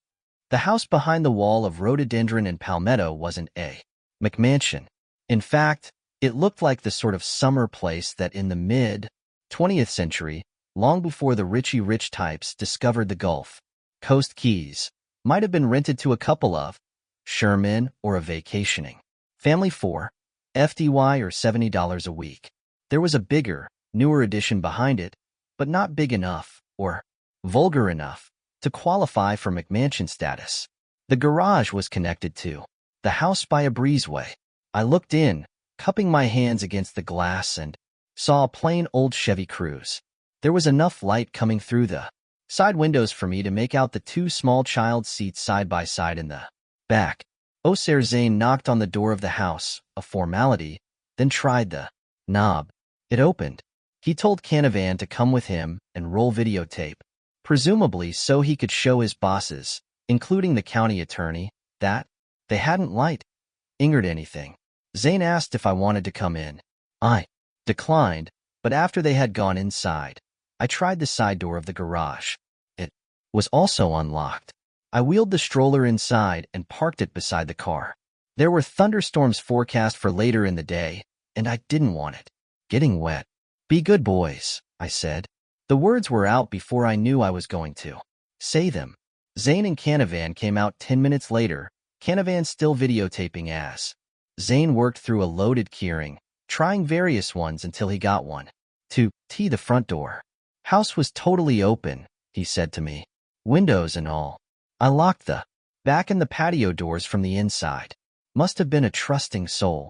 S1: The house behind the wall of rhododendron and palmetto wasn't a McMansion. In fact, it looked like the sort of summer place that in the mid-20th century, long before the Richie-rich types discovered the Gulf Coast Keys, might have been rented to a couple of Sherman or a vacationing family for FDY or $70 a week. There was a bigger, newer addition behind it, but not big enough or vulgar enough to qualify for McMansion status. The garage was connected to the house by a breezeway. I looked in, cupping my hands against the glass, and saw a plain old Chevy Cruze. There was enough light coming through the side windows for me to make out the two small child seats side by side in the back. Oser Zane knocked on the door of the house, a formality, then tried the knob. It opened. He told Canavan to come with him and roll videotape, presumably so he could show his bosses, including the county attorney, that they hadn't light-fingered anything. Zane asked if I wanted to come in. I declined, but after they had gone inside, I tried the side door of the garage. It was also unlocked. I wheeled the stroller inside and parked it beside the car. There were thunderstorms forecast for later in the day, and I didn't want it getting wet. Be good boys, I said. The words were out before I knew I was going to say them. Zane and Canavan came out 10 minutes later, Canavan still videotaping as Zane worked through a loaded keyring, trying various ones until he got one. To the front door. House was totally open, he said to me. Windows and all. I locked the back and the patio doors from the inside. Must have been a trusting soul.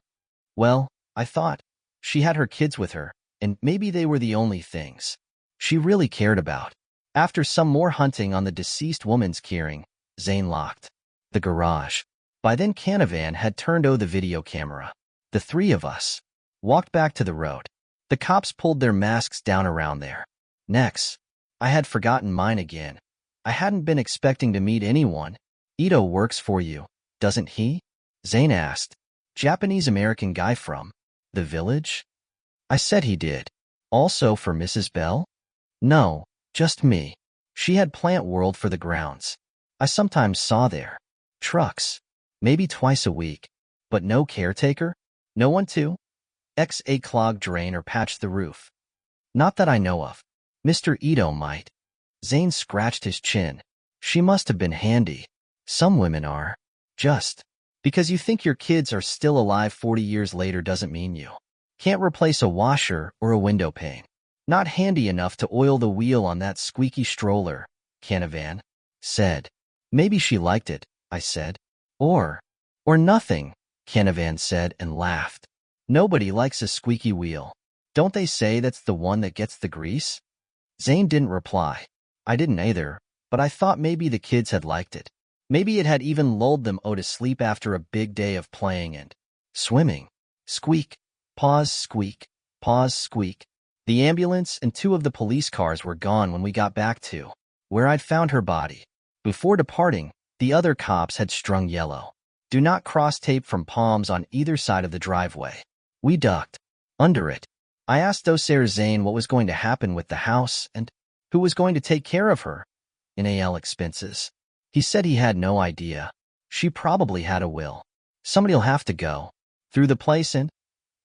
S1: Well, I thought. She had her kids with her, and maybe they were the only things she really cared about. After some more hunting on the deceased woman's keyring, Zane locked the garage. By then Canavan had turned on the video camera. The three of us walked back to the road. The cops pulled their masks down around their necks. I had forgotten mine again. I hadn't been expecting to meet anyone. Ito works for you, doesn't he? Zane asked. Japanese-American guy from the village? I said he did. Also for Mrs. Bell? No, just me. She had Plant World for the grounds. I sometimes saw their trucks, maybe twice a week. But no caretaker? No one to a clog drain or patch the roof. Not that I know of. Mr. Ito might. Zane scratched his chin. She must have been handy. Some women are. Just because you think your kids are still alive 40 years later doesn't mean you can't replace a washer or a window pane. Not handy enough to oil the wheel on that squeaky stroller, Canavan said. Maybe she liked it, I said. Or nothing, Canavan said and laughed. Nobody likes a squeaky wheel. Don't they say that's the one that gets the grease? Zane didn't reply. I didn't either, but I thought maybe the kids had liked it. Maybe it had even lulled them to sleep after a big day of playing and swimming. Squeak, pause, squeak, pause, squeak. The ambulance and two of the police cars were gone when we got back to where I'd found her body. Before departing, the other cops had strung yellow "Do not cross" tape from palms on either side of the driveway. We ducked under it. I asked Oser Zane what was going to happen with the house and who was going to take care of her NAL expenses. He said he had no idea. She probably had a will. Somebody'll have to go through the place and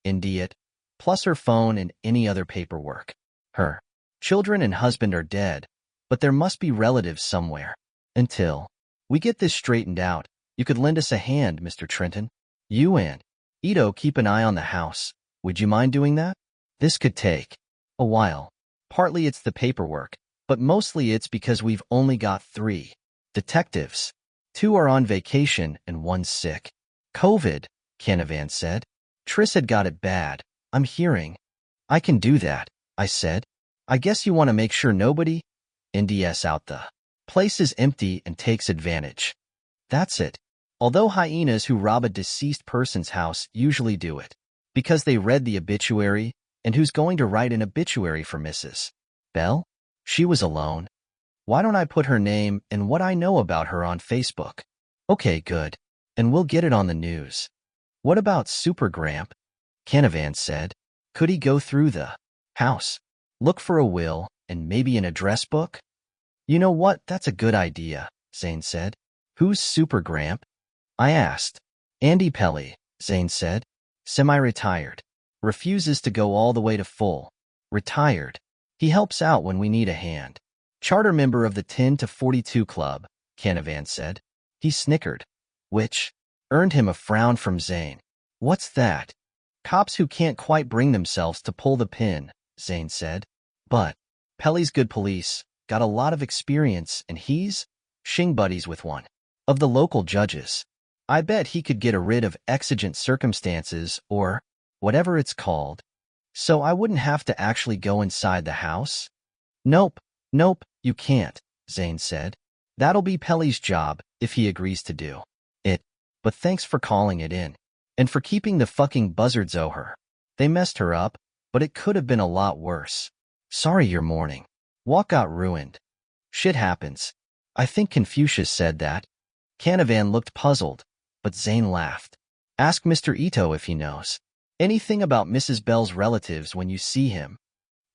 S1: Indy it, plus her phone and any other paperwork. Her children and husband are dead, but there must be relatives somewhere. Until we get this straightened out, you could lend us a hand, Mr. Trenton. You and Ito keep an eye on the house. Would you mind doing that? This could take a while. Partly it's the paperwork, but mostly it's because we've only got 3 detectives. 2 are on vacation and 1's sick. COVID, Canavan said. Triss had got it bad, I'm hearing. I can do that, I said. I guess you want to make sure nobody NDS out the place is empty and takes advantage. That's it. Although hyenas who rob a deceased person's house usually do it Because they read the obituary, and who's going to write an obituary for Mrs. Bell? She was alone. Why don't I put her name and what I know about her on Facebook? Okay, good. And we'll get it on the news. What about Super Gramp? Canavan said. Could he go through the house? Look for a will and maybe an address book? You know what? That's a good idea, Zane said. Who's Super Gramp? I asked. Andy Pelly, Zane said. Semi-retired. Refuses to go all the way to full. Retired. He helps out when we need a hand. Charter member of the 10 to 42 club, Canavan said. He snickered, which earned him a frown from Zane. What's that? Cops who can't quite bring themselves to pull the pin, Zane said. But Pelly's good police, got a lot of experience, and he's shing buddies with one of the local judges. I bet he could get rid of exigent circumstances or whatever it's called. So I wouldn't have to actually go inside the house? Nope, you can't, Zane said. That'll be Pelly's job if he agrees to do it. But thanks for calling it in. And for keeping the fucking buzzards o' her. They messed her up, but it could have been a lot worse. Sorry your morning walk got ruined. Shit happens. I think Confucius said that. Canavan looked puzzled, but Zane laughed. Ask Mr. Ito if he knows anything about Mrs. Bell's relatives when you see him.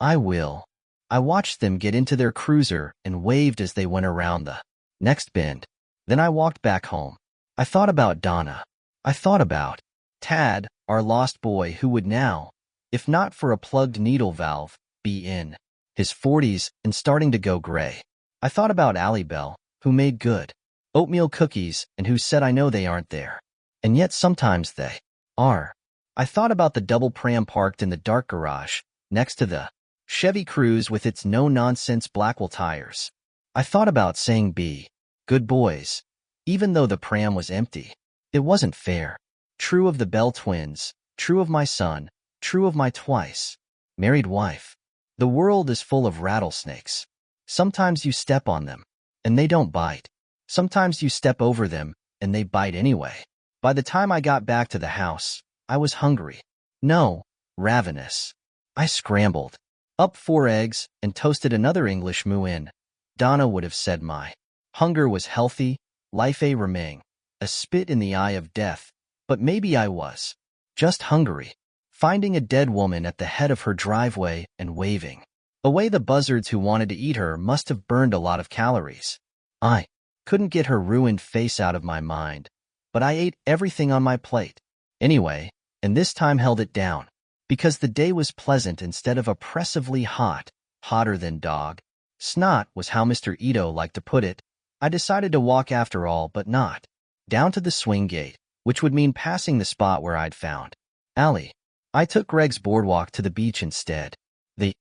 S1: I will. I watched them get into their cruiser and waved as they went around the next bend. Then I walked back home. I thought about Donna. I thought about Tad, our lost boy who would now, if not for a plugged needle valve, be in his 40s and starting to go gray. I thought about Allie Bell, who made good oatmeal cookies and who said I know they aren't there. And yet sometimes they are. I thought about the double pram parked in the dark garage, next to the Chevy Cruze with its no-nonsense Blackwell tires. I thought about saying be good boys, even though the pram was empty. It wasn't fair. True of the Bell twins, true of my son, true of my twice married wife. The world is full of rattlesnakes. Sometimes you step on them, and they don't bite. Sometimes you step over them, and they bite anyway. By the time I got back to the house, I was hungry. No, ravenous. I scrambled up 4 eggs and toasted another English moo in. Donna would have said my hunger was healthy, life a reming, a spit in the eye of death, but maybe I was just hungry. Finding a dead woman at the head of her driveway and waving away the buzzards who wanted to eat her must have burned a lot of calories. I couldn't get her ruined face out of my mind, but I ate everything on my plate anyway, and this time held it down, because the day was pleasant instead of oppressively hot, hotter than dog snot was how Mr. Ito liked to put it. I decided to walk after all, but not down to the swing gate, which would mean passing the spot where I'd found Allie. I took Greg's boardwalk to the beach instead. The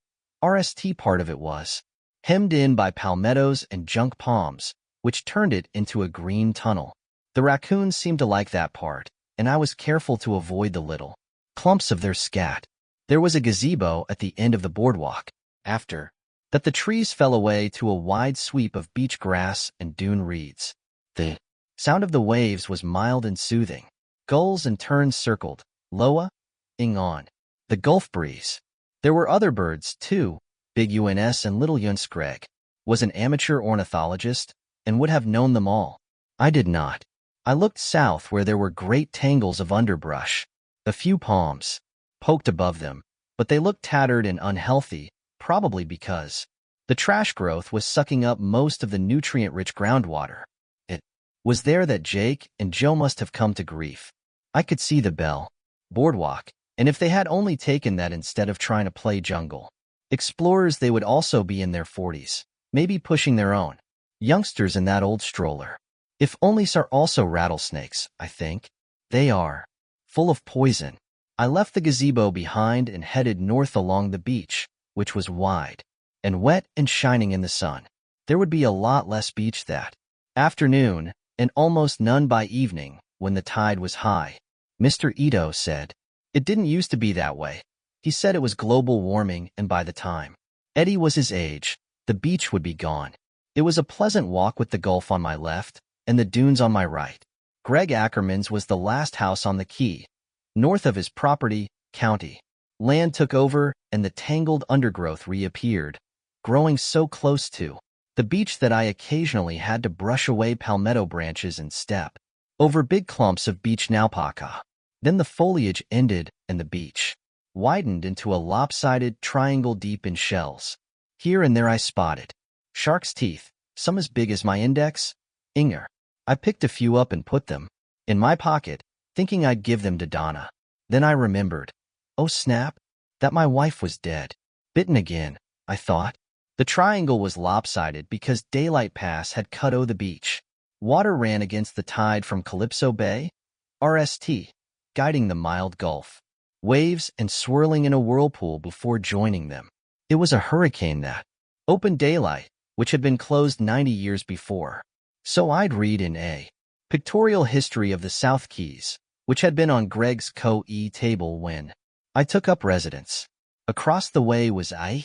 S1: RST part of it was hemmed in by palmettos and junk palms, which turned it into a green tunnel. The raccoons seemed to like that part, and I was careful to avoid the little clumps of their scat. There was a gazebo at the end of the boardwalk. After that, the trees fell away to a wide sweep of beach grass and dune reeds. The sound of the waves was mild and soothing. Gulls and terns circled, loa-ing on the Gulf breeze. There were other birds, too. Big UNS and Little Yuns. Greg was an amateur ornithologist and would have known them all. I did not. I looked south where there were great tangles of underbrush. A few palms poked above them, but they looked tattered and unhealthy, probably because the trash growth was sucking up most of the nutrient-rich groundwater. It was there that Jake and Joe must have come to grief. I could see the Bell boardwalk, and if they had only taken that instead of trying to play jungle explorers, they would also be in their 40s, maybe pushing their own youngsters in that old stroller. If only are also rattlesnakes, I think. They are full of poison. I left the gazebo behind and headed north along the beach, which was wide and wet and shining in the sun. There would be a lot less beach that afternoon, and almost none by evening when the tide was high. Mr. Ito said it didn't used to be that way. He said it was global warming, and by the time Eddie was his age, the beach would be gone. It was a pleasant walk with the Gulf on my left and the dunes on my right. Greg Ackerman's was the last house on the quay. North of his property, County. Land took over and the tangled undergrowth reappeared, growing so close to the beach that I occasionally had to brush away palmetto branches and step over big clumps of beach naupaka. Then the foliage ended and the beach widened into a lopsided triangle deep in shells. Here and there I spotted shark's teeth, some as big as my index. Inger. I picked a few up and put them in my pocket, thinking I'd give them to Donna. Then I remembered, oh snap, that my wife was dead. Bitten again, I thought. The triangle was lopsided because Daylight Pass had cut the beach. Water ran against the tide from Calypso Bay, RST, guiding the mild gulf. Waves and swirling in a whirlpool before joining them. It was a hurricane that opened Daylight, which had been closed 90 years before. So I'd read in a pictorial history of the South Keys, which had been on Greg's co-e table when I took up residence. Across the way was a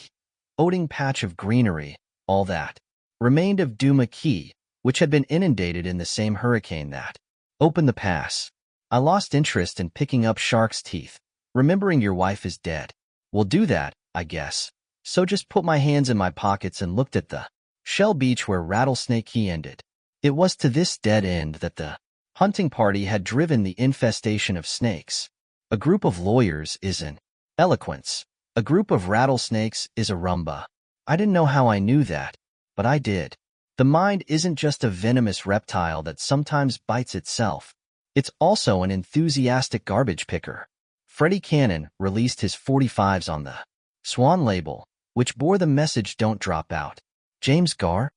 S1: oating patch of greenery, all that remained of Duma Key, which had been inundated in the same hurricane that opened the pass. I lost interest in picking up shark's teeth, remembering your wife is dead. We'll do that, I guess. So just put my hands in my pockets and looked at the shell beach where Rattlesnake Key ended. It was to this dead end that the hunting party had driven the infestation of snakes. A group of lawyers is an eloquence. A group of rattlesnakes is a rumba. I didn't know how I knew that, but I did. The mind isn't just a venomous reptile that sometimes bites itself. It's also an enthusiastic garbage picker. Freddie Cannon released his 45s on the Swan label, which bore the message "Don't drop out." James Garr,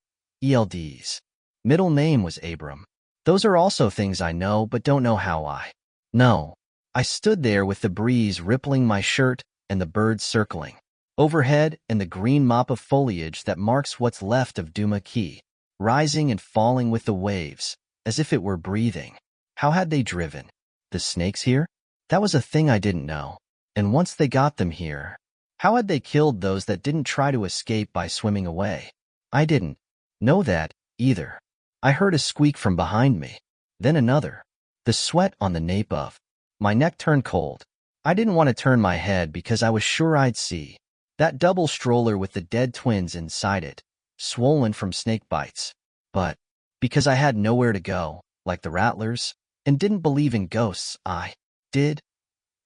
S1: ELDs. Middle name was Abram. Those are also things I know but don't know how I know. I stood there with the breeze rippling my shirt and the birds circling overhead and the green mop of foliage that marks what's left of Duma Key, rising and falling with the waves, as if it were breathing. How had they driven the snakes here? That was a thing I didn't know. And once they got them here, how had they killed those that didn't try to escape by swimming away? I didn't know that, either. I heard a squeak from behind me, then another. The sweat on the nape of my neck turned cold. I didn't want to turn my head because I was sure I'd see that double stroller with the dead twins inside it, swollen from snake bites. But because I had nowhere to go, like the Rattlers, and didn't believe in ghosts, I did.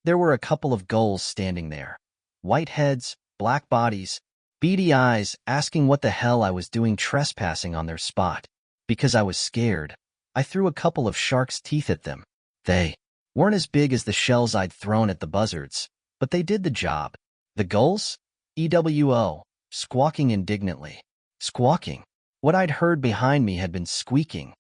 S1: There were a couple of gulls standing there. White heads, black bodies, beady eyes, asking what the hell I was doing trespassing on their spot. Because I was scared, I threw a couple of shark's teeth at them. They weren't as big as the shells I'd thrown at the buzzards, but they did the job. The gulls? EWO, squawking indignantly. Squawking. What I'd heard behind me had been squeaking,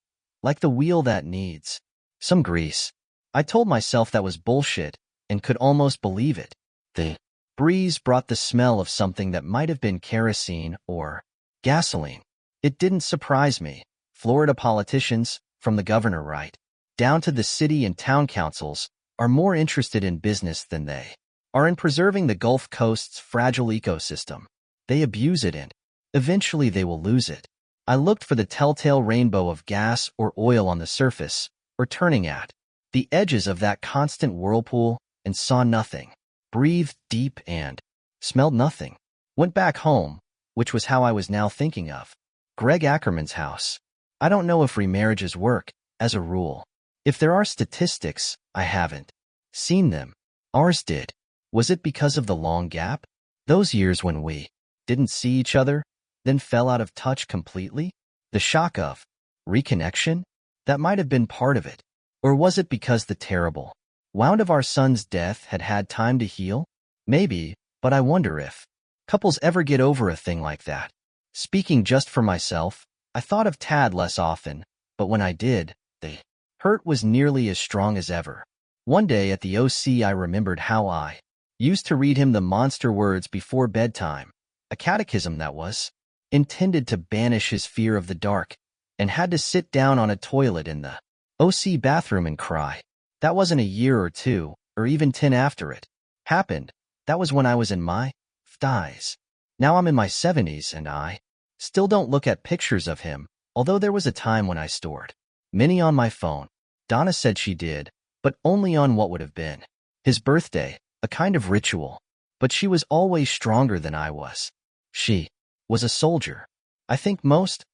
S1: like the wheel that needs some grease. I told myself that was bullshit and could almost believe it. The breeze brought the smell of something that might have been kerosene or gasoline. It didn't surprise me. Florida politicians, from the governor right down to the city and town councils, are more interested in business than they are in preserving the Gulf Coast's fragile ecosystem. They abuse it and eventually they will lose it. I looked for the telltale rainbow of gas or oil on the surface, or turning at the edges of that constant whirlpool, and saw nothing. Breathed deep and smelled nothing. Went back home, which was how I was now thinking of Greg Ackerman's house. I don't know if remarriages work, as a rule. If there are statistics, I haven't seen them. Ours did. Was it because of the long gap? Those years when we didn't see each other, then fell out of touch completely? The shock of reconnection? That might have been part of it. Or was it because the terrible wound of our son's death had had time to heal? Maybe, but I wonder if couples ever get over a thing like that. Speaking just for myself, I thought of Tad less often, but when I did, the hurt was nearly as strong as ever. One day at the OC I remembered how I used to read him the monster words before bedtime, a catechism that was intended to banish his fear of the dark, and had to sit down on a toilet in the OC bathroom and cry. That wasn't a year or two, or even 10 after it happened. That was when I was in my 50s. Now I'm in my 70s and I still don't look at pictures of him, although there was a time when I stored many on my phone. Donna said she did, but only on what would have been his birthday. a kind of ritual. But she was always stronger than I was. She was a soldier. I think most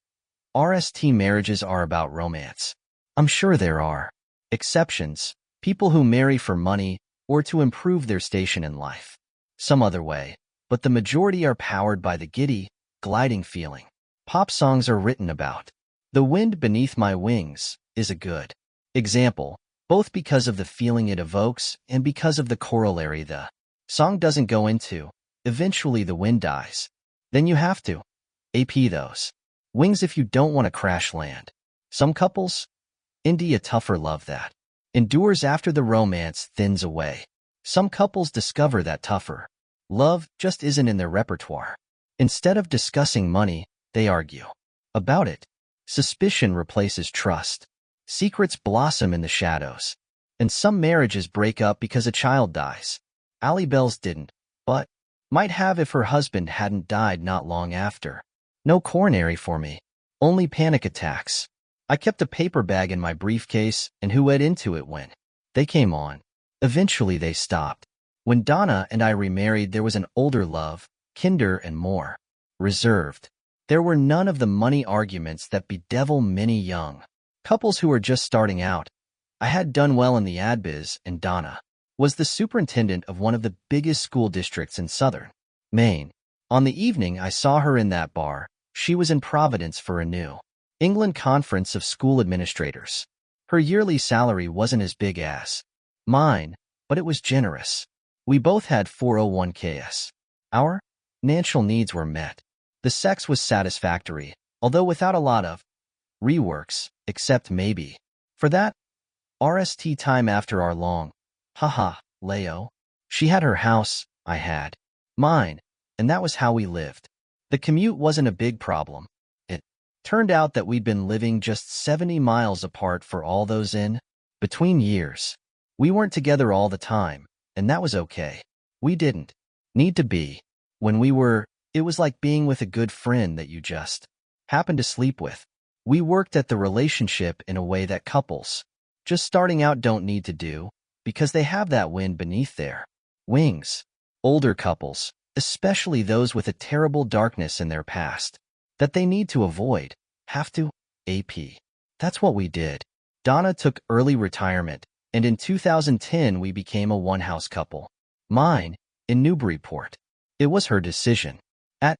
S1: RST marriages are about romance. I'm sure there are exceptions, people who marry for money or to improve their station in life, some other way, but the majority are powered by the giddy, gliding feeling pop songs are written about. The Wind Beneath My Wings is a good example, both because of the feeling it evokes and because of the corollary the song doesn't go into. Eventually the wind dies. Then you have to AP those wings if you don't want to crash land. Some couples, a tougher love that endures after the romance thins away. Some couples discover that tougher love just isn't in their repertoire. Instead of discussing money, they argue about it. Suspicion replaces trust. Secrets blossom in the shadows. And some marriages break up because a child dies. Allie Bell's didn't, but might have if her husband hadn't died not long after. No coronary for me. Only panic attacks. I kept a paper bag in my briefcase and who went into it when they came on. Eventually they stopped. When Donna and I remarried, there was an older love, kinder and more reserved. There were none of the money arguments that bedevil many young couples who are just starting out. I had done well in the ad biz, and Donna was the superintendent of one of the biggest school districts in southern Maine. On the evening I saw her in that bar, she was in Providence for a New England Conference of School Administrators. Her yearly salary wasn't as big as mine, but it was generous. We both had 401ks. Our financial needs were met. The sex was satisfactory, although without a lot of reworks, except maybe for that RST time after our long Leo. She had her house, I had mine, and that was how we lived. The commute wasn't a big problem. It turned out that we'd been living just 70 miles apart for all those in between years. We weren't together all the time, and that was okay. We didn't need to be. When we were, it was like being with a good friend that you just happened to sleep with. We worked at the relationship in a way that couples just starting out don't need to do, because they have that wind beneath their wings. Older couples, especially those with a terrible darkness in their past that they need to avoid, have to AP. That's what we did. Donna took early retirement, and in 2010 we became a one-house couple. Mine, in Newburyport. It was her decision. At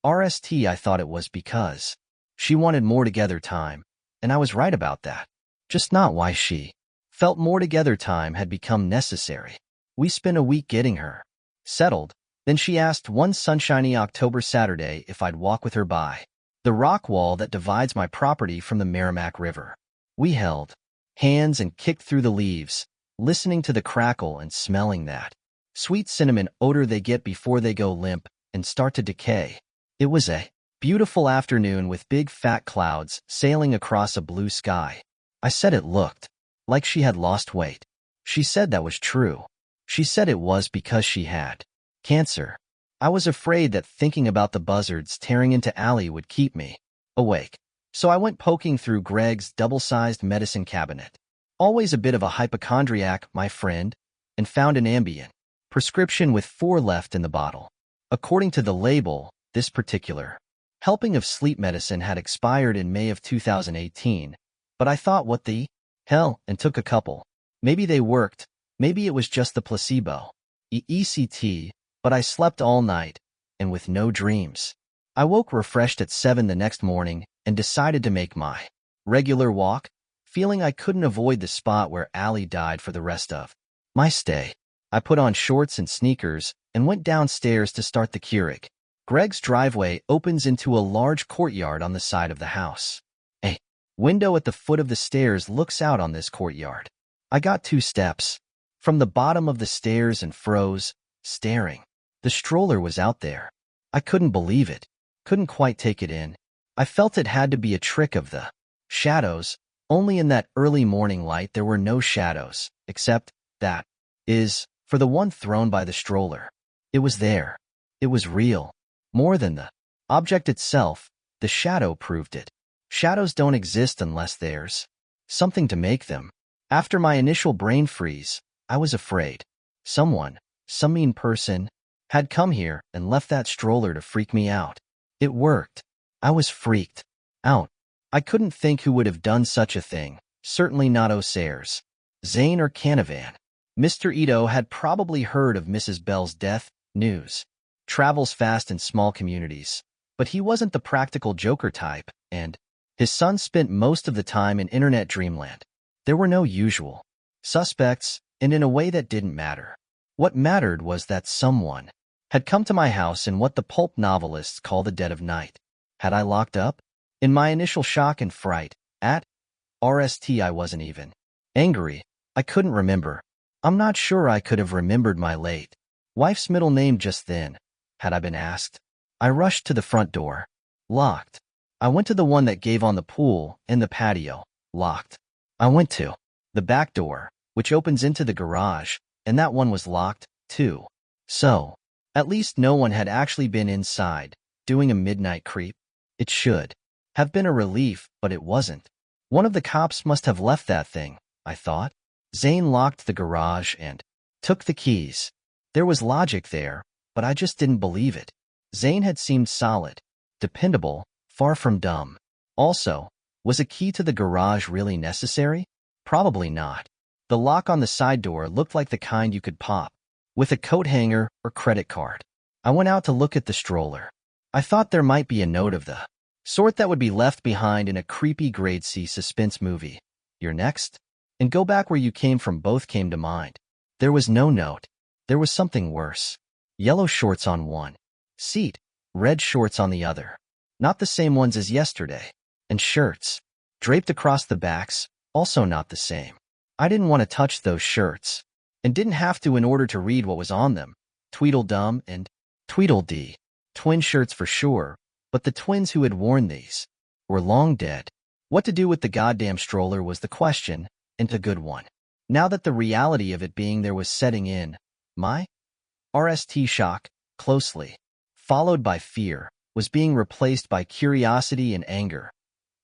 S1: RST I thought it was because she wanted more together time, and I was right about that. Just not why she felt more together time had become necessary. We spent a week getting her settled. Then she asked one sunshiny October Saturday if I'd walk with her by the rock wall that divides my property from the Merrimack River. We held hands and kicked through the leaves, listening to the crackle and smelling that sweet cinnamon odor they get before they go limp and start to decay. It was a beautiful afternoon with big fat clouds sailing across a blue sky. I said it looked like she had lost weight. She said that was true. She said it was because she had cancer. I was afraid that thinking about the buzzards tearing into Allie would keep me awake. So I went poking through Greg's double-sized medicine cabinet. Always a bit of a hypochondriac, my friend, and found an Ambien prescription with 4 left in the bottle. According to the label, this particular helping of sleep medicine had expired in May of 2018, but I thought what the hell and took a couple. Maybe they worked, maybe it was just the placebo. ECT, but I slept all night, and with no dreams. I woke refreshed at 7 the next morning and decided to make my regular walk, feeling I couldn't avoid the spot where Allie died for the rest of my stay. I put on shorts and sneakers and went downstairs to start the Keurig. Greg's driveway opens into a large courtyard on the side of the house. A window at the foot of the stairs looks out on this courtyard. I got 2 steps from the bottom of the stairs and froze, staring. The stroller was out there. I couldn't believe it, couldn't quite take it in. I felt it had to be a trick of the shadows. Only in that early morning light there were no shadows, except, that is, for the one thrown by the stroller. It was there. It was real. More than the object itself, the shadow proved it. Shadows don't exist unless there's something to make them. After my initial brain freeze, I was afraid someone some mean person had come here and left that stroller to freak me out. It worked. I was freaked out. I couldn't think who would have done such a thing. Certainly not O'Sayers, Zane, or Canavan. Mr. Ito had probably heard of Mrs. Bell's death. News travels fast in small communities, but he wasn't the practical joker type, and his son spent most of the time in internet dreamland. There were no usual suspects, and in a way that didn't matter. What mattered was that someone had come to my house in what the pulp novelists call the dead of night. Had I locked up? In my initial shock and fright, at RST I wasn't even angry. I couldn't remember. I'm not sure I could have remembered my late wife's middle name just then, had I been asked. I rushed to the front door. Locked. I went to the one that gave on the pool and the patio. Locked. I went to the back door, which opens into the garage, and that one was locked, too. So, at least no one had actually been inside, doing a midnight creep. It should have been a relief, but it wasn't. One of the cops must have left that thing, I thought. Zane locked the garage and took the keys. There was logic there, but I just didn't believe it. Zane had seemed solid, dependable, far from dumb. Also, was a key to the garage really necessary? Probably not. The lock on the side door looked like the kind you could pop with a coat hanger or credit card. I went out to look at the stroller. I thought there might be a note of the sort that would be left behind in a creepy grade C suspense movie. You're next? And go back where you came from both came to mind. There was no note. There was something worse. Yellow shorts on one seat, red shorts on the other. Not the same ones as yesterday. And shirts draped across the backs, also not the same. I didn't want to touch those shirts, and didn't have to in order to read what was on them. Tweedledum and Tweedledee. Twin shirts for sure, but the twins who had worn these were long dead. What to do with the goddamn stroller was the question, and a good one. Now that the reality of it being there was setting in, my RST shock, closely followed by fear, was being replaced by curiosity and anger.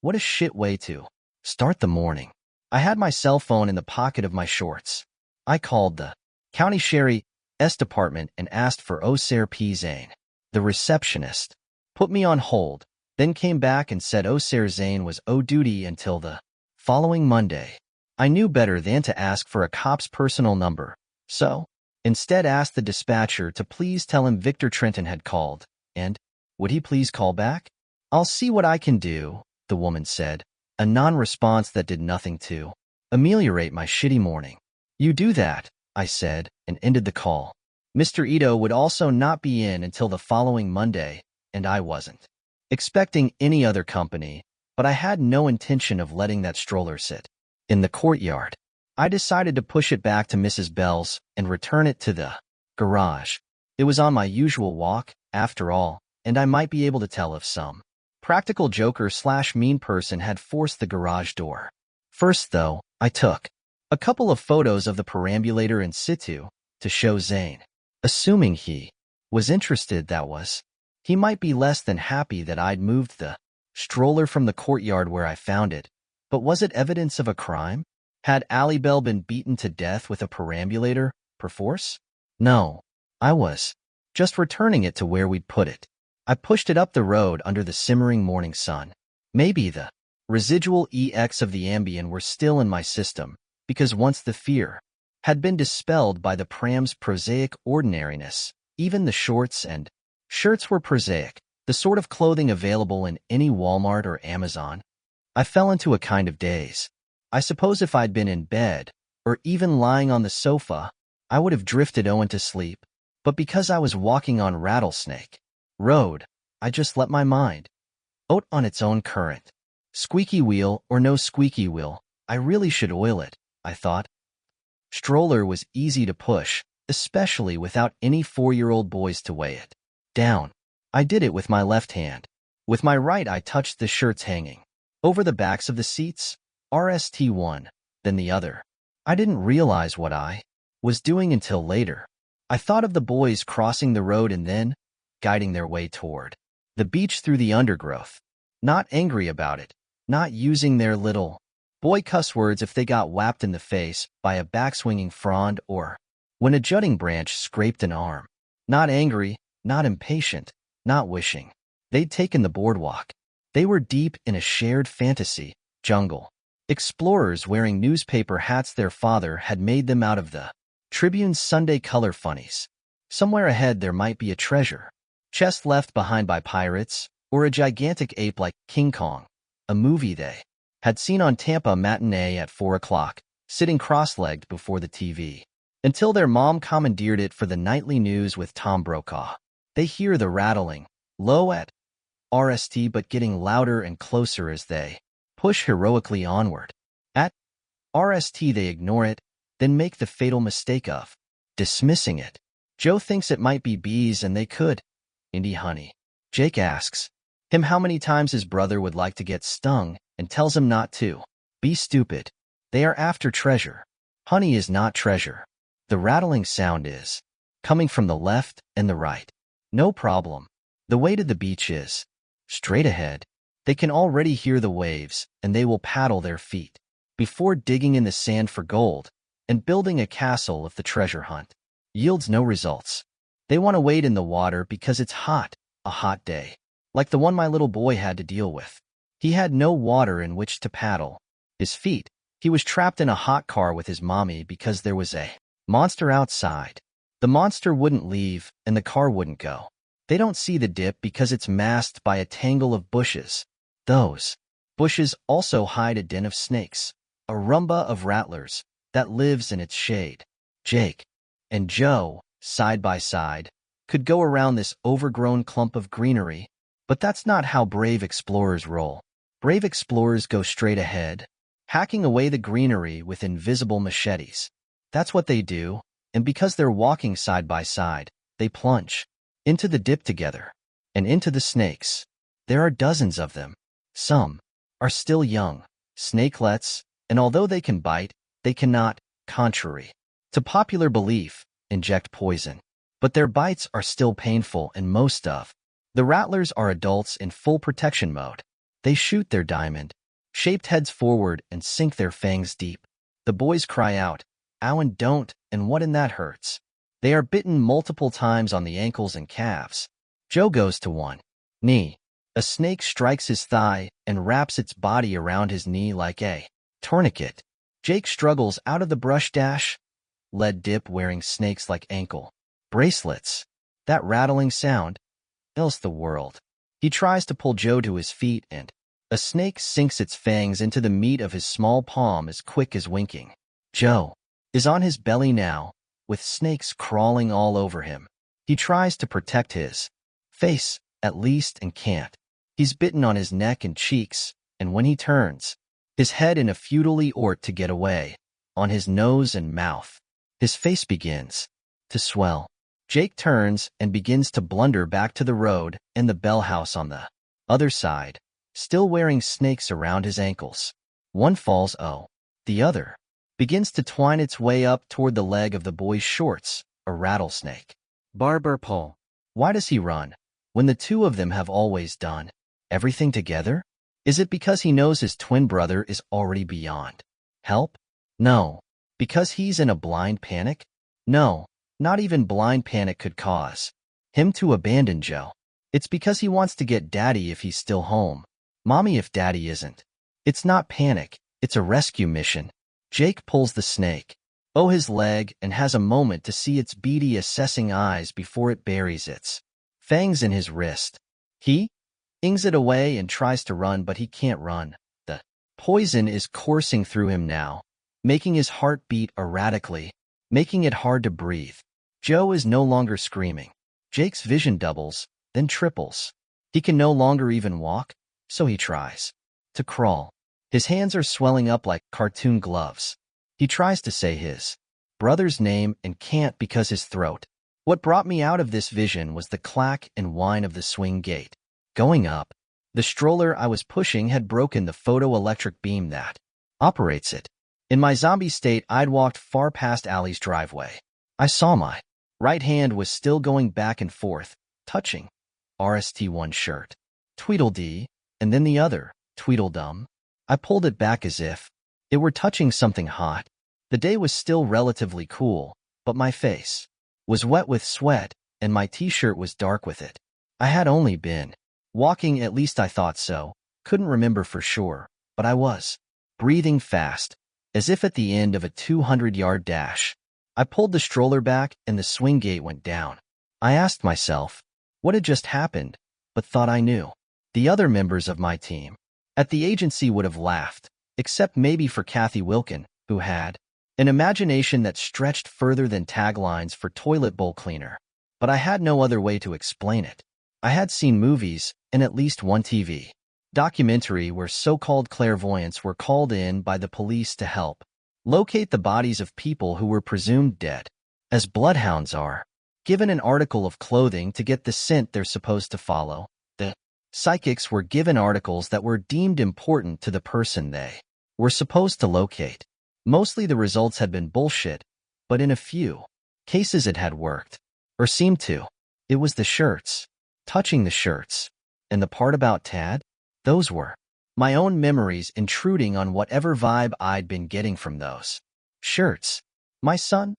S1: What a shit way to start the morning. I had my cell phone in the pocket of my shorts. I called the county sheriff's department and asked for O'Sare P. Zane. The receptionist put me on hold, then came back and said O'Sare Zane was o duty until the following Monday. I knew better than to ask for a cop's personal number, so instead asked the dispatcher to please tell him Victor Trenton had called, and would he please call back? I'll see what I can do, the woman said, a non-response that did nothing to ameliorate my shitty morning. You do that, I said, and ended the call. Mr. Ito would also not be in until the following Monday, and I wasn't expecting any other company, but I had no intention of letting that stroller sit in the courtyard. I decided to push it back to Mrs. Bell's and return it to the garage. It was on my usual walk, after all, and I might be able to tell if some practical joker/mean person had forced the garage door. First, though, I took a couple of photos of the perambulator in situ to show Zane. Assuming he was interested, that was. He might be less than happy that I'd moved the stroller from the courtyard where I found it, but was it evidence of a crime? Had Allie Bell been beaten to death with a perambulator, perforce? No. I was just returning it to where we'd put it. I pushed it up the road under the simmering morning sun. Maybe the residual EX of the Ambien were still in my system, because once the fear had been dispelled by the pram's prosaic ordinariness, even the shorts and shirts were prosaic, the sort of clothing available in any Walmart or Amazon. I fell into a kind of daze. I suppose if I'd been in bed, or even lying on the sofa, I would have drifted into sleep, but because I was walking on Rattlesnake Road, I just let my mind out on its own current. Squeaky wheel or no squeaky wheel, I really should oil it, I thought. Stroller was easy to push, especially without any 4-year-old boys to weigh it down. I did it with my left hand. With my right I touched the shirts hanging over the backs of the seats, RST one, then the other. I didn't realize what I was doing until later. I thought of the boys crossing the road and then guiding their way toward the beach through the undergrowth. Not angry about it, not using their little boy cuss words if they got whapped in the face by a backswinging frond or when a jutting branch scraped an arm. Not angry, not impatient, not wishing. They'd taken the boardwalk. They were deep in a shared fantasy jungle. Explorers wearing newspaper hats their father had made them out of the Tribune's Sunday color funnies. Somewhere ahead there might be a treasure, chest left behind by pirates, or a gigantic ape like King Kong, a movie they had seen on Tampa matinee at 4 o'clock, sitting cross-legged before the TV. Until their mom commandeered it for the nightly news with Tom Brokaw. They hear the rattling, low at RST but getting louder and closer as they push heroically onward. At RST they ignore it, then make the fatal mistake of dismissing it. Joe thinks it might be bees and they could. Indy honey. Jake asks him how many times his brother would like to get stung and tells him not to. Be stupid. They are after treasure. Honey is not treasure. The rattling sound is coming from the left and the right. No problem. The way to the beach is straight ahead. They can already hear the waves, and they will paddle their feet before digging in the sand for gold and building a castle if the treasure hunt yields no results. They want to wade in the water because it's hot, a hot day, like the one my little boy had to deal with. He had no water in which to paddle his feet. He was trapped in a hot car with his mommy because there was a monster outside. The monster wouldn't leave, and the car wouldn't go. They don't see the dip because it's masked by a tangle of bushes. Those bushes also hide a den of snakes, a rumba of rattlers that lives in its shade. Jake and Joe, side by side, could go around this overgrown clump of greenery, but that's not how brave explorers roll. Brave explorers go straight ahead, hacking away the greenery with invisible machetes. That's what they do, and because they're walking side by side, they plunge into the dip together and into the snakes. There are dozens of them. Some are still young, snakelets, and although they can bite, they cannot, contrary to popular belief, inject poison. But their bites are still painful, and most of the rattlers are adults in full protection mode. They shoot their diamond-shaped heads forward and sink their fangs deep. The boys cry out, "Ow, and don't," and what in that hurts. They are bitten multiple times on the ankles and calves. Joe goes to one knee. A snake strikes his thigh and wraps its body around his knee like a tourniquet. Jake struggles out of the brush dash, lead dip wearing snakes like ankle bracelets. That rattling sound fills the world. He tries to pull Joe to his feet, and a snake sinks its fangs into the meat of his small palm as quick as winking. Joe is on his belly now, with snakes crawling all over him. He tries to protect his face, at least, and can't. He's bitten on his neck and cheeks, and when he turns his head in a futilely ort to get away, on his nose and mouth, his face begins to swell. Jake turns and begins to blunder back to the road and the bell house on the other side, still wearing snakes around his ankles. One falls, the other begins to twine its way up toward the leg of the boy's shorts, a rattlesnake.
S2: Barber pole.
S1: Why does he run when the two of them have always done everything together? Is it because he knows his twin brother is already beyond help? No. Because he's in a blind panic? No, not even blind panic could cause him to abandon Joe. It's because he wants to get Daddy if he's still home, Mommy if Daddy isn't. It's not panic, it's a rescue mission. Jake pulls the snake, his leg, and has a moment to see its beady, assessing eyes before it buries its fangs in his wrist. He ings it away and tries to run, but he can't run. The poison is coursing through him now, making his heart beat erratically, making it hard to breathe. Joe is no longer screaming. Jake's vision doubles, then triples. He can no longer even walk, so he tries to crawl. His hands are swelling up like cartoon gloves. He tries to say his brother's name and can't because his throat. What brought me out of this vision was the clack and whine of the swing gate. Going up, the stroller I was pushing had broken the photoelectric beam that operates it. In my zombie state, I'd walked far past Allie's driveway. I saw my right hand was still going back and forth, touching RST1 shirt, Tweedledee, and then the other, Tweedledum. I pulled it back as if it were touching something hot. The day was still relatively cool, but my face was wet with sweat, and my t-shirt was dark with it. I had only been walking, at least I thought so. Couldn't remember for sure, but I was breathing fast, as if at the end of a 200-yard dash. I pulled the stroller back and the swing gate went down. I asked myself what had just happened, but thought I knew. The other members of my team at the agency would have laughed, except maybe for Kathy Wilkin, who had an imagination that stretched further than taglines for toilet bowl cleaner. But I had no other way to explain it. I had seen movies and at least one TV documentary where so-called clairvoyants were called in by the police to help locate the bodies of people who were presumed dead, as bloodhounds are given an article of clothing to get the scent they're supposed to follow. The psychics were given articles that were deemed important to the person they were supposed to locate. Mostly the results had been bullshit, but in a few cases it had worked, or seemed to. It was the shirts, touching the shirts, and the part about Tad. Those were my own memories intruding on whatever vibe I'd been getting from those shirts. My son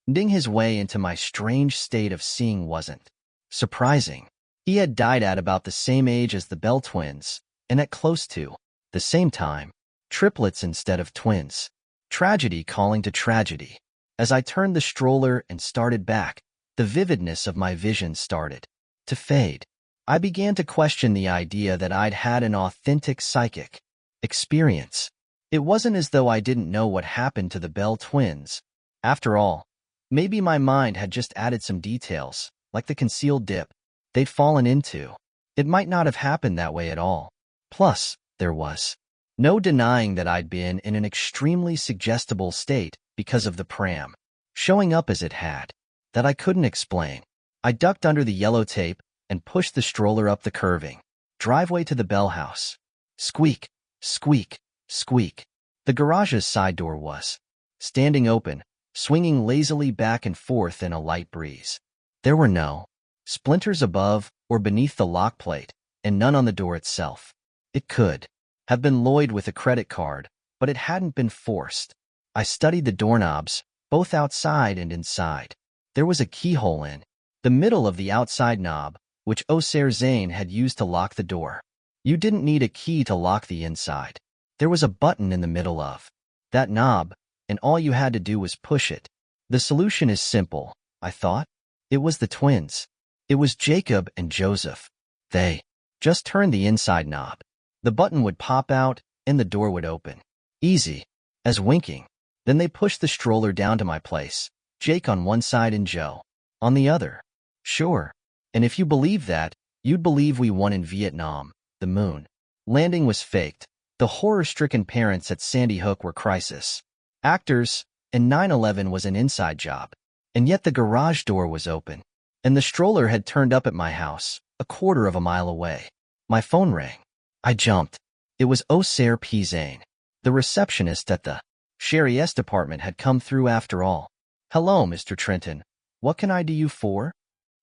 S1: ding his way into my strange state of seeing wasn't surprising. He had died at about the same age as the Bell twins, and at close to the same time, triplets instead of twins. Tragedy calling to tragedy. As I turned the stroller and started back, the vividness of my vision started to fade. I began to question the idea that I'd had an authentic psychic experience. It wasn't as though I didn't know what happened to the Bell twins. After all, maybe my mind had just added some details, like the concealed dip they'd fallen into. It might not have happened that way at all. Plus, there was no denying that I'd been in an extremely suggestible state because of the pram showing up as it had, that I couldn't explain. I ducked under the yellow tape and pushed the stroller up the curving driveway to the Bell house. Squeak, squeak, squeak. The garage's side door was standing open, swinging lazily back and forth in a light breeze. There were no splinters above or beneath the lock plate, and none on the door itself. It could have been Lloyd with a credit card, but it hadn't been forced. I studied the doorknobs, both outside and inside. There was a keyhole in the middle of the outside knob, which Osir Zane had used to lock the door. You didn't need a key to lock the inside. There was a button in the middle of that knob, and all you had to do was push it. The solution is simple, I thought. It was the twins. It was Jacob and Joseph. They just turned the inside knob. The button would pop out, and the door would open. Easy as winking. Then they pushed the stroller down to my place, Jake on one side and Joe on the other. Sure. And if you believe that, you'd believe we won in Vietnam. The moon landing was faked. The horror-stricken parents at Sandy Hook were crisis actors, and 9/11 was an inside job. And yet the garage door was open, and the stroller had turned up at my house, a quarter of a mile away. My phone rang. I jumped. It was Osir P. Zane. The receptionist at the Sheriff's department had come through after all. Hello, Mr. Trenton. What can I do you for?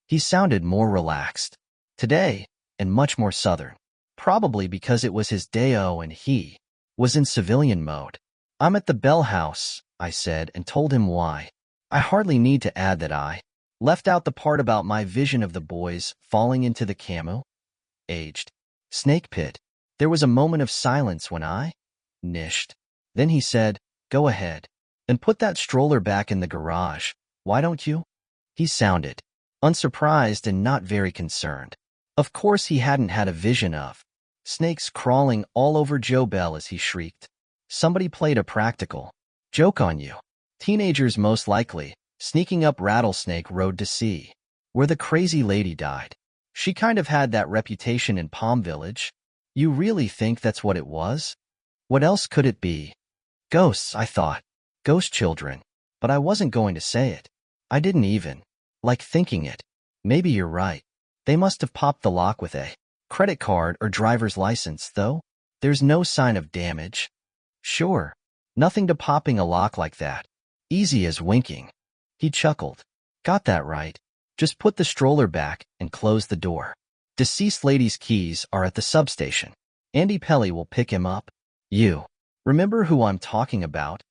S1: He sounded more relaxed today, and much more southern. Probably because it was his day-o and he was in civilian mode. I'm at the Bell house, I said, and told him why. I hardly need to add that I left out the part about my vision of the boys falling into the aged snake pit. There was a moment of silence when I nished. Then he said, "Go ahead and put that stroller back in the garage. Why don't you?" He sounded unsurprised and not very concerned. Of course he hadn't had a vision of snakes crawling all over Joe Bell as he shrieked. Somebody played a practical joke on you. Teenagers most likely, sneaking up Rattlesnake Road to see where the crazy lady died. She kind of had that reputation in Palm Village. You really think that's what it was? What else could it be? Ghosts, I thought. Ghost children. But I wasn't going to say it. I didn't even like thinking it. Maybe you're right. They must have popped the lock with a credit card or driver's license, though. There's no sign of damage. Sure. Nothing to popping a lock like that. Easy as winking. He chuckled. Got that right. Just put the stroller back and close the door. Deceased lady's keys are at the substation. Andy Pelly will pick him up. You remember who I'm talking about?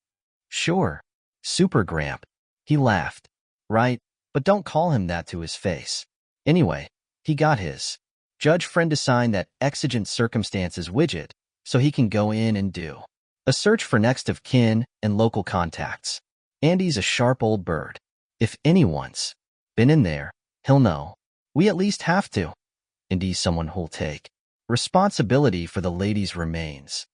S1: Sure. Super Gramp. He laughed. Right, but don't call him that to his face. Anyway, he got his judge friend to sign that exigent circumstances widget so he can go in and do a search for next of kin and local contacts. Andy's a sharp old bird. If anyone's been in there, he'll know. We at least have to. Indeed, someone who'll take responsibility for the lady's remains.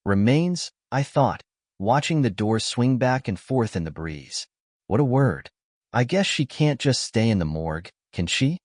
S1: Remains, I thought, watching the door swing back and forth in the breeze. What a word. I guess she can't just stay in the morgue, can she?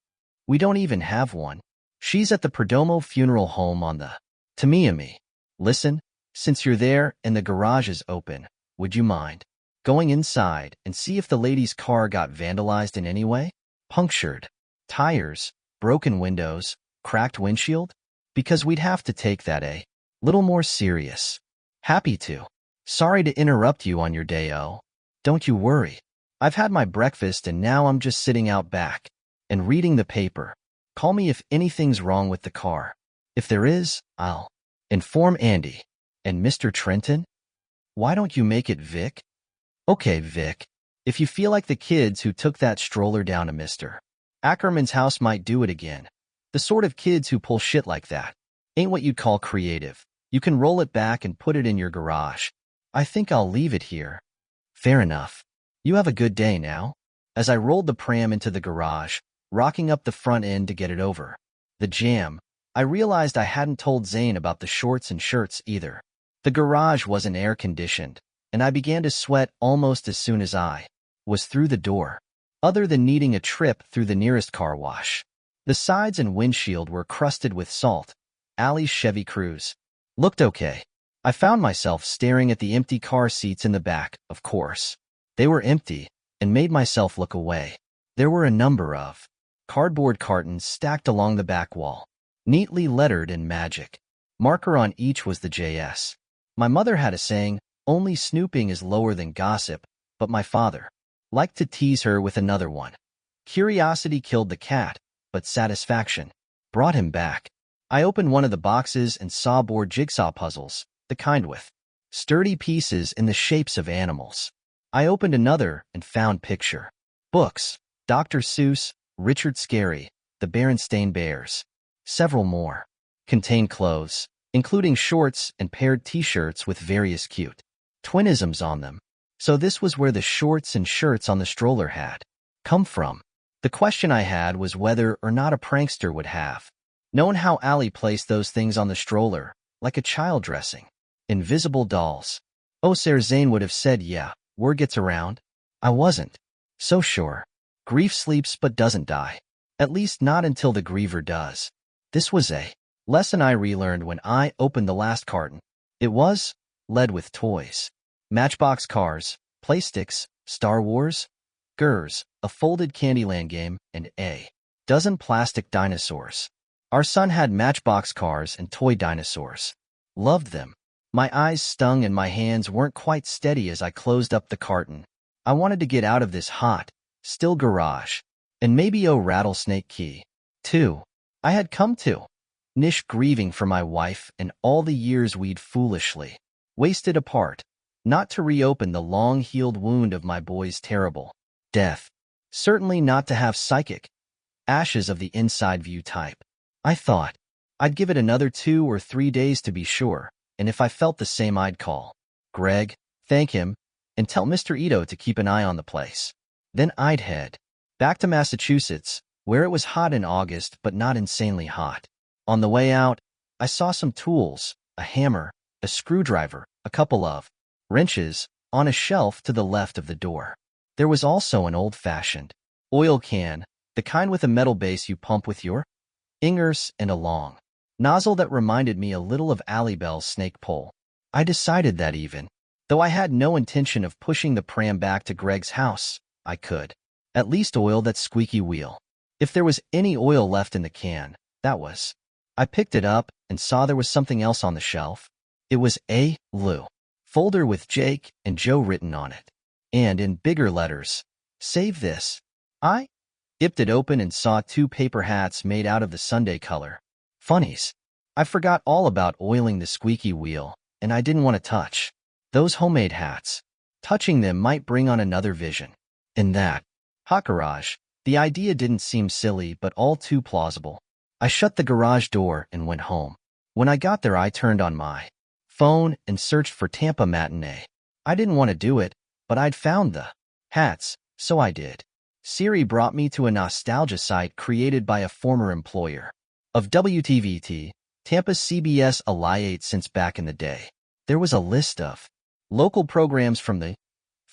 S1: We don't even have one. She's at the Perdomo funeral home on the Tamiami. Listen, since you're there and the garage is open, would you mind going inside and see if the lady's car got vandalized in any way? Punctured tires, broken windows, cracked windshield? Because we'd have to take that a little more serious. Happy to. Sorry to interrupt you on your day, oh. Don't you worry. I've had my breakfast and now I'm just sitting out back and reading the paper. Call me if anything's wrong with the car. If there is, I'll inform Andy. And Mr. Trenton? Why don't you make it Vic? Okay, Vic. If you feel like the kids who took that stroller down to Mr. Ackerman's house might do it again. The sort of kids who pull shit like that ain't what you'd call creative. You can roll it back and put it in your garage. I think I'll leave it here. Fair enough. You have a good day now. As I rolled the pram into the garage, rocking up the front end to get it over the jam, I realized I hadn't told Zane about the shorts and shirts either. The garage wasn't air-conditioned, and I began to sweat almost as soon as I was through the door, other than needing a trip through the nearest car wash. The sides and windshield were crusted with salt. Allie's Chevy Cruze looked okay. I found myself staring at the empty car seats in the back, of course. They were empty, and made myself look away. There were a number of cardboard cartons stacked along the back wall, neatly lettered in magic. Marker on each was the JS. My mother had a saying, only snooping is lower than gossip, but my father liked to tease her with another one. Curiosity killed the cat, but satisfaction brought him back. I opened one of the boxes and saw board jigsaw puzzles, the kind with sturdy pieces in the shapes of animals. I opened another and found picture books, Dr. Seuss, Richard Scarry, the Berenstain Bears. Several more contained clothes, including shorts and paired t-shirts with various cute twinisms on them. So this was where the shorts and shirts on the stroller had come from. The question I had was whether or not a prankster would have known how Allie placed those things on the stroller, like a child dressing invisible dolls. Oh, Sir Zane would have said, yeah, word gets around. I wasn't so sure. Grief sleeps but doesn't die. At least not until the griever does. This was a lesson I relearned when I opened the last carton. It was lead with toys. Matchbox cars, playsticks, Star Wars, Gers, a folded Candyland game, and a dozen plastic dinosaurs. Our son had Matchbox cars and toy dinosaurs. Loved them. My eyes stung and my hands weren't quite steady as I closed up the carton. I wanted to get out of this hot, still garage. And maybe rattlesnake key, too. I had come to niche grieving for my wife and all the years we'd foolishly wasted apart, not to reopen the long-healed wound of my boy's terrible death. Certainly not to have psychic ashes of the inside view type. I thought I'd give it another 2 or 3 days to be sure, and if I felt the same I'd call Greg, thank him, and tell Mr. Ito to keep an eye on the place. Then I'd head back to Massachusetts, where it was hot in August but not insanely hot. On the way out, I saw some tools, a hammer, a screwdriver, a couple of wrenches, on a shelf to the left of the door. There was also an old-fashioned oil can, the kind with a metal base you pump with your fingers, and a long nozzle that reminded me a little of Allie Bell's snake pole. I decided that even though I had no intention of pushing the pram back to Greg's house, I could at least oil that squeaky wheel. If there was any oil left in the can, that was. I picked it up and saw there was something else on the shelf. It was a Lou folder with Jake and Joe written on it, and in bigger letters, save this. I ripped it open and saw 2 paper hats made out of the Sunday color. Funnies. I forgot all about oiling the squeaky wheel, and I didn't want to touch those homemade hats. Touching them might bring on another vision. In that hot garage, the idea didn't seem silly but all too plausible. I shut the garage door and went home. When I got there, I turned on my phone and searched for Tampa Matinee. I didn't want to do it, but I'd found the hats, so I did. Siri brought me to a nostalgia site created by a former employer of WTVT, Tampa's CBS affiliate since back in the day. There was a list of local programs from the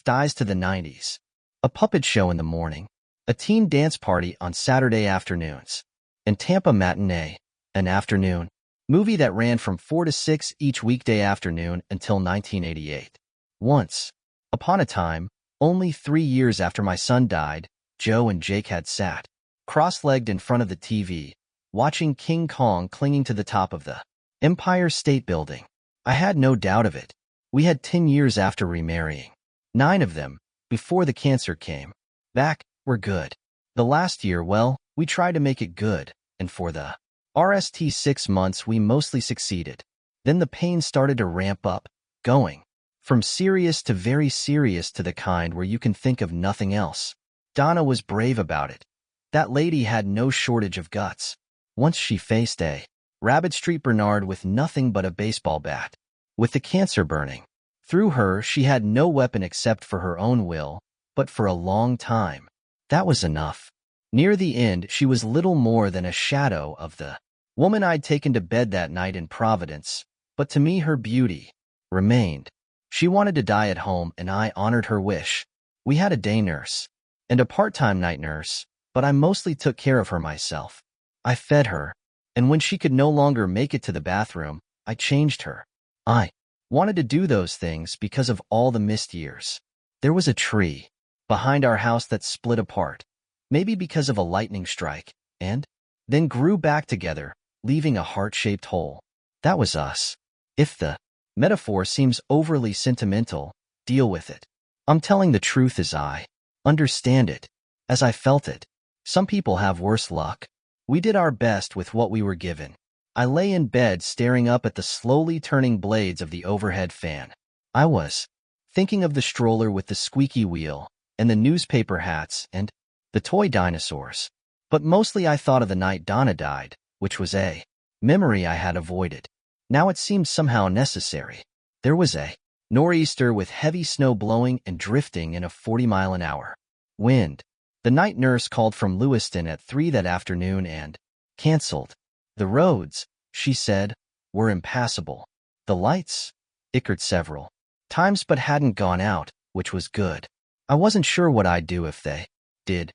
S1: 50s to the 90s, a puppet show in the morning, a teen dance party on Saturday afternoons, and Tampa Matinee, an afternoon movie that ran from 4 to 6 each weekday afternoon until 1988. Once upon a time, only 3 years after my son died, Joe and Jake had sat cross-legged in front of the TV, watching King Kong clinging to the top of the Empire State Building. I had no doubt of it. We had 10 years after remarrying. 9 of them, before the cancer came back, were good. The last year, well, we tried to make it good, and for the rest 6 months we mostly succeeded. Then the pain started to ramp up, going from serious to very serious to the kind where you can think of nothing else. Donna was brave about it. That lady had no shortage of guts. Once she faced a Rabbit Street Bernard with nothing but a baseball bat. With the cancer burning through her, she had no weapon except for her own will, but for a long time, that was enough. Near the end, she was little more than a shadow of the woman I'd taken to bed that night in Providence, but to me her beauty remained. She wanted to die at home, and I honored her wish. We had a day nurse and a part-time night nurse, but I mostly took care of her myself. I fed her, and when she could no longer make it to the bathroom, I changed her. I wanted to do those things because of all the missed years. There was a tree behind our house that split apart, maybe because of a lightning strike, and then grew back together, leaving a heart-shaped hole. That was us. If the metaphor seems overly sentimental, deal with it. I'm telling the truth as I understand it, as I felt it. Some people have worse luck. We did our best with what we were given. I lay in bed staring up at the slowly turning blades of the overhead fan. I was thinking of the stroller with the squeaky wheel, and the newspaper hats, and the toy dinosaurs. But mostly I thought of the night Donna died, which was a memory I had avoided. Now it seemed somehow necessary. There was a nor'easter with heavy snow blowing and drifting in a 40-mile-an-hour wind. The night nurse called from Lewiston at 3 that afternoon and canceled. The roads, she said, were impassable. The lights ickered several times but hadn't gone out, which was good. I wasn't sure what I'd do if they did.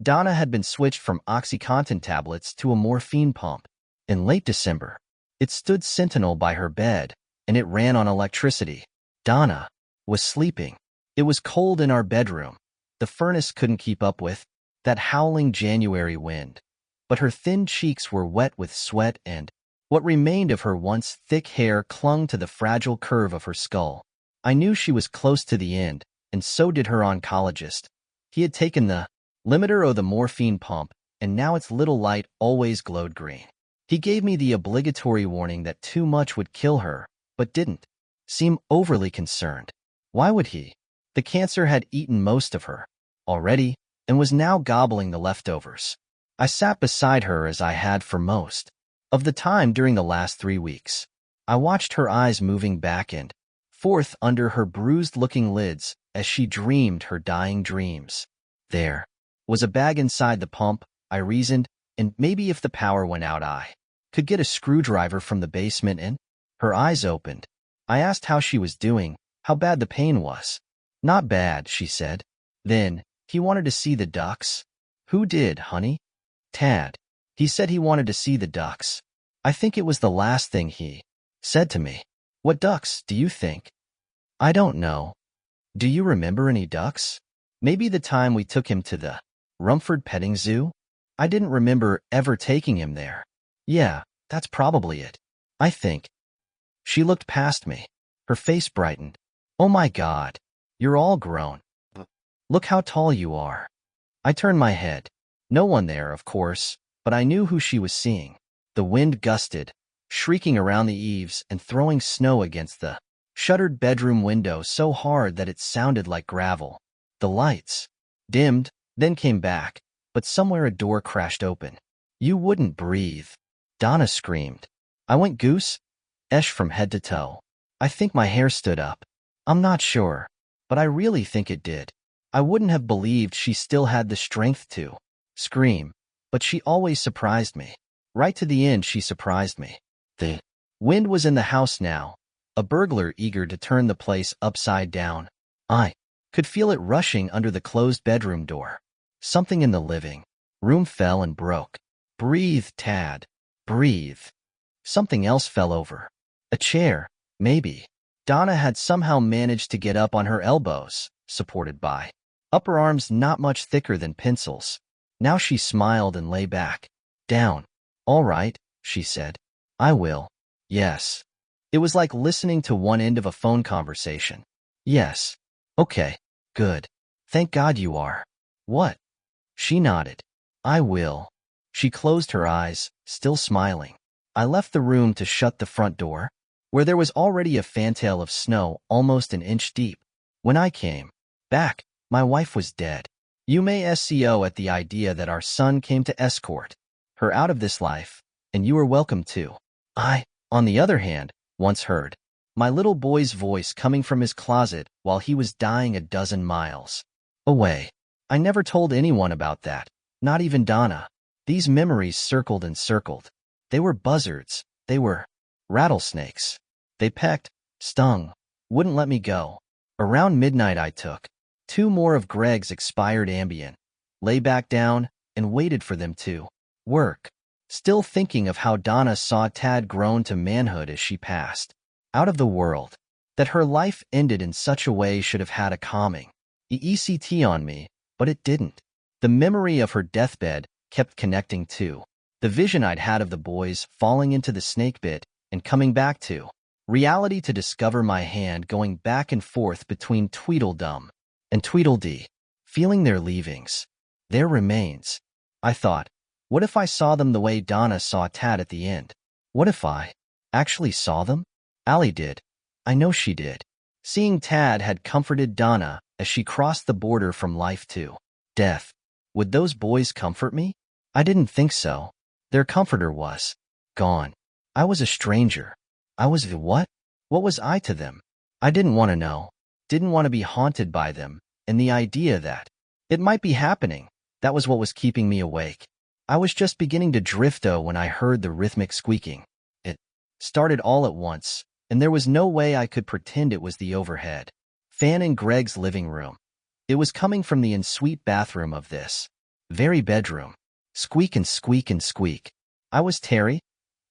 S1: Donna had been switched from OxyContin tablets to a morphine pump. In late December, it stood sentinel by her bed, and it ran on electricity. Donna was sleeping. It was cold in our bedroom. The furnace couldn't keep up with that howling January wind, but her thin cheeks were wet with sweat, and what remained of her once thick hair clung to the fragile curve of her skull. I knew she was close to the end, and so did her oncologist. He had taken the limiter of the morphine pump, and now its little light always glowed green. He gave me the obligatory warning that too much would kill her, but didn't seem overly concerned. Why would he? The cancer had eaten most of her already and was now gobbling the leftovers. I sat beside her as I had for most of the time during the last 3 weeks. I watched her eyes moving back and forth under her bruised-looking lids as she dreamed her dying dreams. There was a bag inside the pump, I reasoned, and maybe if the power went out I could get a screwdriver from the basement in. Her eyes opened. I asked how she was doing, how bad the pain was. Not bad, she said. Then, he wanted to see the ducks. Who did, honey? Tad. He said he wanted to see the ducks. I think it was the last thing he said to me. What ducks, do you think? I don't know. Do you remember any ducks? Maybe the time we took him to the Rumford Petting Zoo? I didn't remember ever taking him there. Yeah, that's probably it. I think. She looked past me. Her face brightened. Oh my God. You're all grown. Look how tall you are. I turned my head. No one there, of course, but I knew who she was seeing. The wind gusted, shrieking around the eaves and throwing snow against the shuttered bedroom window so hard that it sounded like gravel. The lights dimmed, then came back, but somewhere a door crashed open. You wouldn't breathe. Donna screamed. I went goose-esh from head to toe. I think my hair stood up. I'm not sure, but I really think it did. I wouldn't have believed she still had the strength to scream, but she always surprised me. Right to the end, she surprised me. The wind was in the house now, a burglar eager to turn the place upside down. I could feel it rushing under the closed bedroom door. Something in the living room fell and broke. Breathe, Tad. Breathe. Something else fell over. A chair, maybe. Donna had somehow managed to get up on her elbows, supported by upper arms not much thicker than pencils. Now she smiled and lay back. Down. All right, she said. I will. Yes. It was like listening to one end of a phone conversation. Yes. Okay. Good. Thank God you are. What? She nodded. I will. She closed her eyes, still smiling. I left the room to shut the front door, where there was already a fantail of snow almost an inch deep. When I came back, my wife was dead. You may SCO at the idea that our son came to escort her out of this life, and you are welcome too. I, on the other hand, once heard my little boy's voice coming from his closet while he was dying a dozen miles away. I never told anyone about that, not even Donna. These memories circled and circled. They were buzzards. They were rattlesnakes. They pecked, stung, wouldn't let me go. Around midnight I took 2 more of Greg's expired Ambien, lay back down, and waited for them to work, still thinking of how Donna saw Tad grown to manhood as she passed out of the world. That her life ended in such a way should have had a calming EECT on me, but it didn't. The memory of her deathbed kept connecting to the vision I'd had of the boys falling into the snake pit and coming back to reality to discover my hand going back and forth between Tweedledum and Tweedledee, feeling their leavings, their remains. I thought, what if I saw them the way Donna saw Tad at the end? What if I actually saw them? Allie did. I know she did. Seeing Tad had comforted Donna as she crossed the border from life to death. Would those boys comfort me? I didn't think so. Their comforter was gone. I was a stranger. I was the what? What was I to them? I didn't want to know. Didn't want to be haunted by them, and the idea that it might be happening, that was what was keeping me awake. I was just beginning to drift when I heard the rhythmic squeaking. It started all at once, and there was no way I could pretend it was the overhead fan in Greg's living room. It was coming from the ensuite bathroom of this very bedroom. Squeak and squeak and squeak. I was Terry.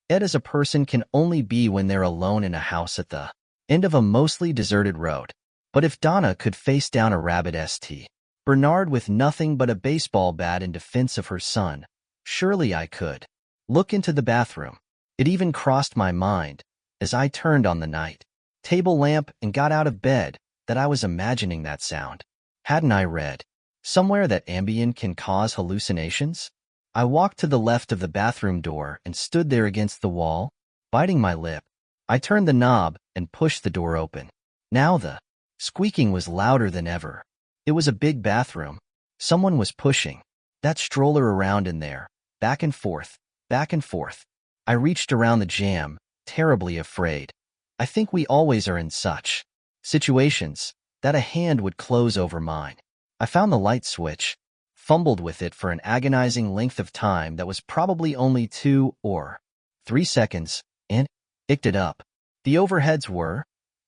S1: Ed as a person can only be when they're alone in a house at the end of a mostly deserted road. But if Donna could face down a rabid St. Bernard with nothing but a baseball bat in defense of her son, surely I could. Look into the bathroom. It even crossed my mind, as I turned on the night table lamp and got out of bed, that I was imagining that sound. Hadn't I read somewhere that Ambien can cause hallucinations? I walked to the left of the bathroom door and stood there against the wall, biting my lip. I turned the knob and pushed the door open. Now the squeaking was louder than ever. It was a big bathroom. Someone was pushing that stroller around in there, back and forth, back and forth. I reached around the jamb, terribly afraid. I think we always are in such situations, that a hand would close over mine. I found the light switch, fumbled with it for an agonizing length of time that was probably only 2 or 3 seconds, and picked it up. The overheads were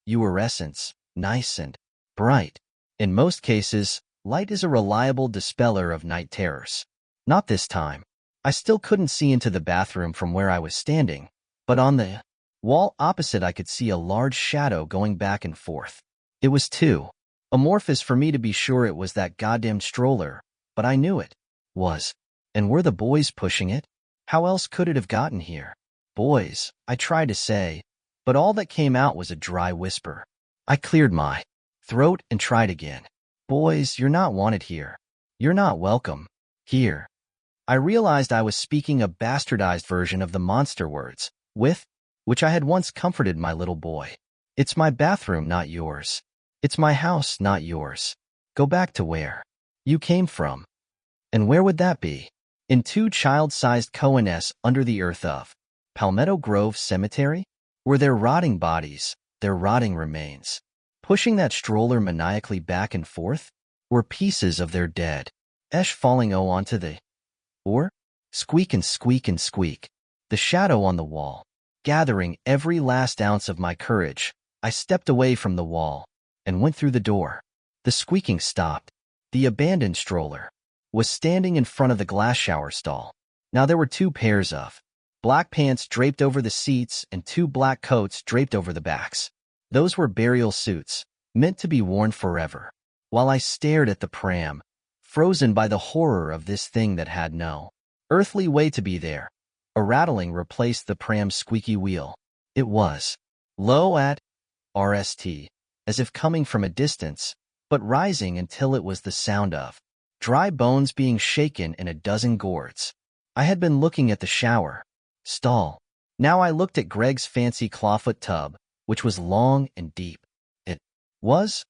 S1: fluorescents, nice and bright. In most cases, light is a reliable dispeller of night terrors. Not this time. I still couldn't see into the bathroom from where I was standing, but on the wall opposite I could see a large shadow going back and forth. It was too amorphous for me to be sure it was that goddamn stroller, but I knew it was. And were the boys pushing it? How else could it have gotten here? Boys, I tried to say, but all that came out was a dry whisper. I cleared my throat and tried again. Boys, you're not wanted here. You're not welcome here. I realized I was speaking a bastardized version of the monster words, with which I had once comforted my little boy. It's my bathroom, not yours. It's my house, not yours. Go back to where you came from. And where would that be? In two child-sized Cohen-s under the earth of Palmetto Grove Cemetery? Were there rotting bodies, their rotting remains, pushing that stroller maniacally back and forth? Were pieces of their dead falling onto the or? Squeak and squeak and squeak. The shadow on the wall. Gathering every last ounce of my courage, I stepped away from the wall and went through the door. The squeaking stopped. The abandoned stroller was standing in front of the glass shower stall. Now there were two pairs of black pants draped over the seats and two black coats draped over the backs. Those were burial suits, meant to be worn forever. While I stared at the pram, frozen by the horror of this thing that had no earthly way to be there, a rattling replaced the pram's squeaky wheel. It was low at RST, as if coming from a distance, but rising until it was the sound of dry bones being shaken in a dozen gourds. I had been looking at the shower stall. Now I looked at Greg's fancy clawfoot tub, which was long and deep. It was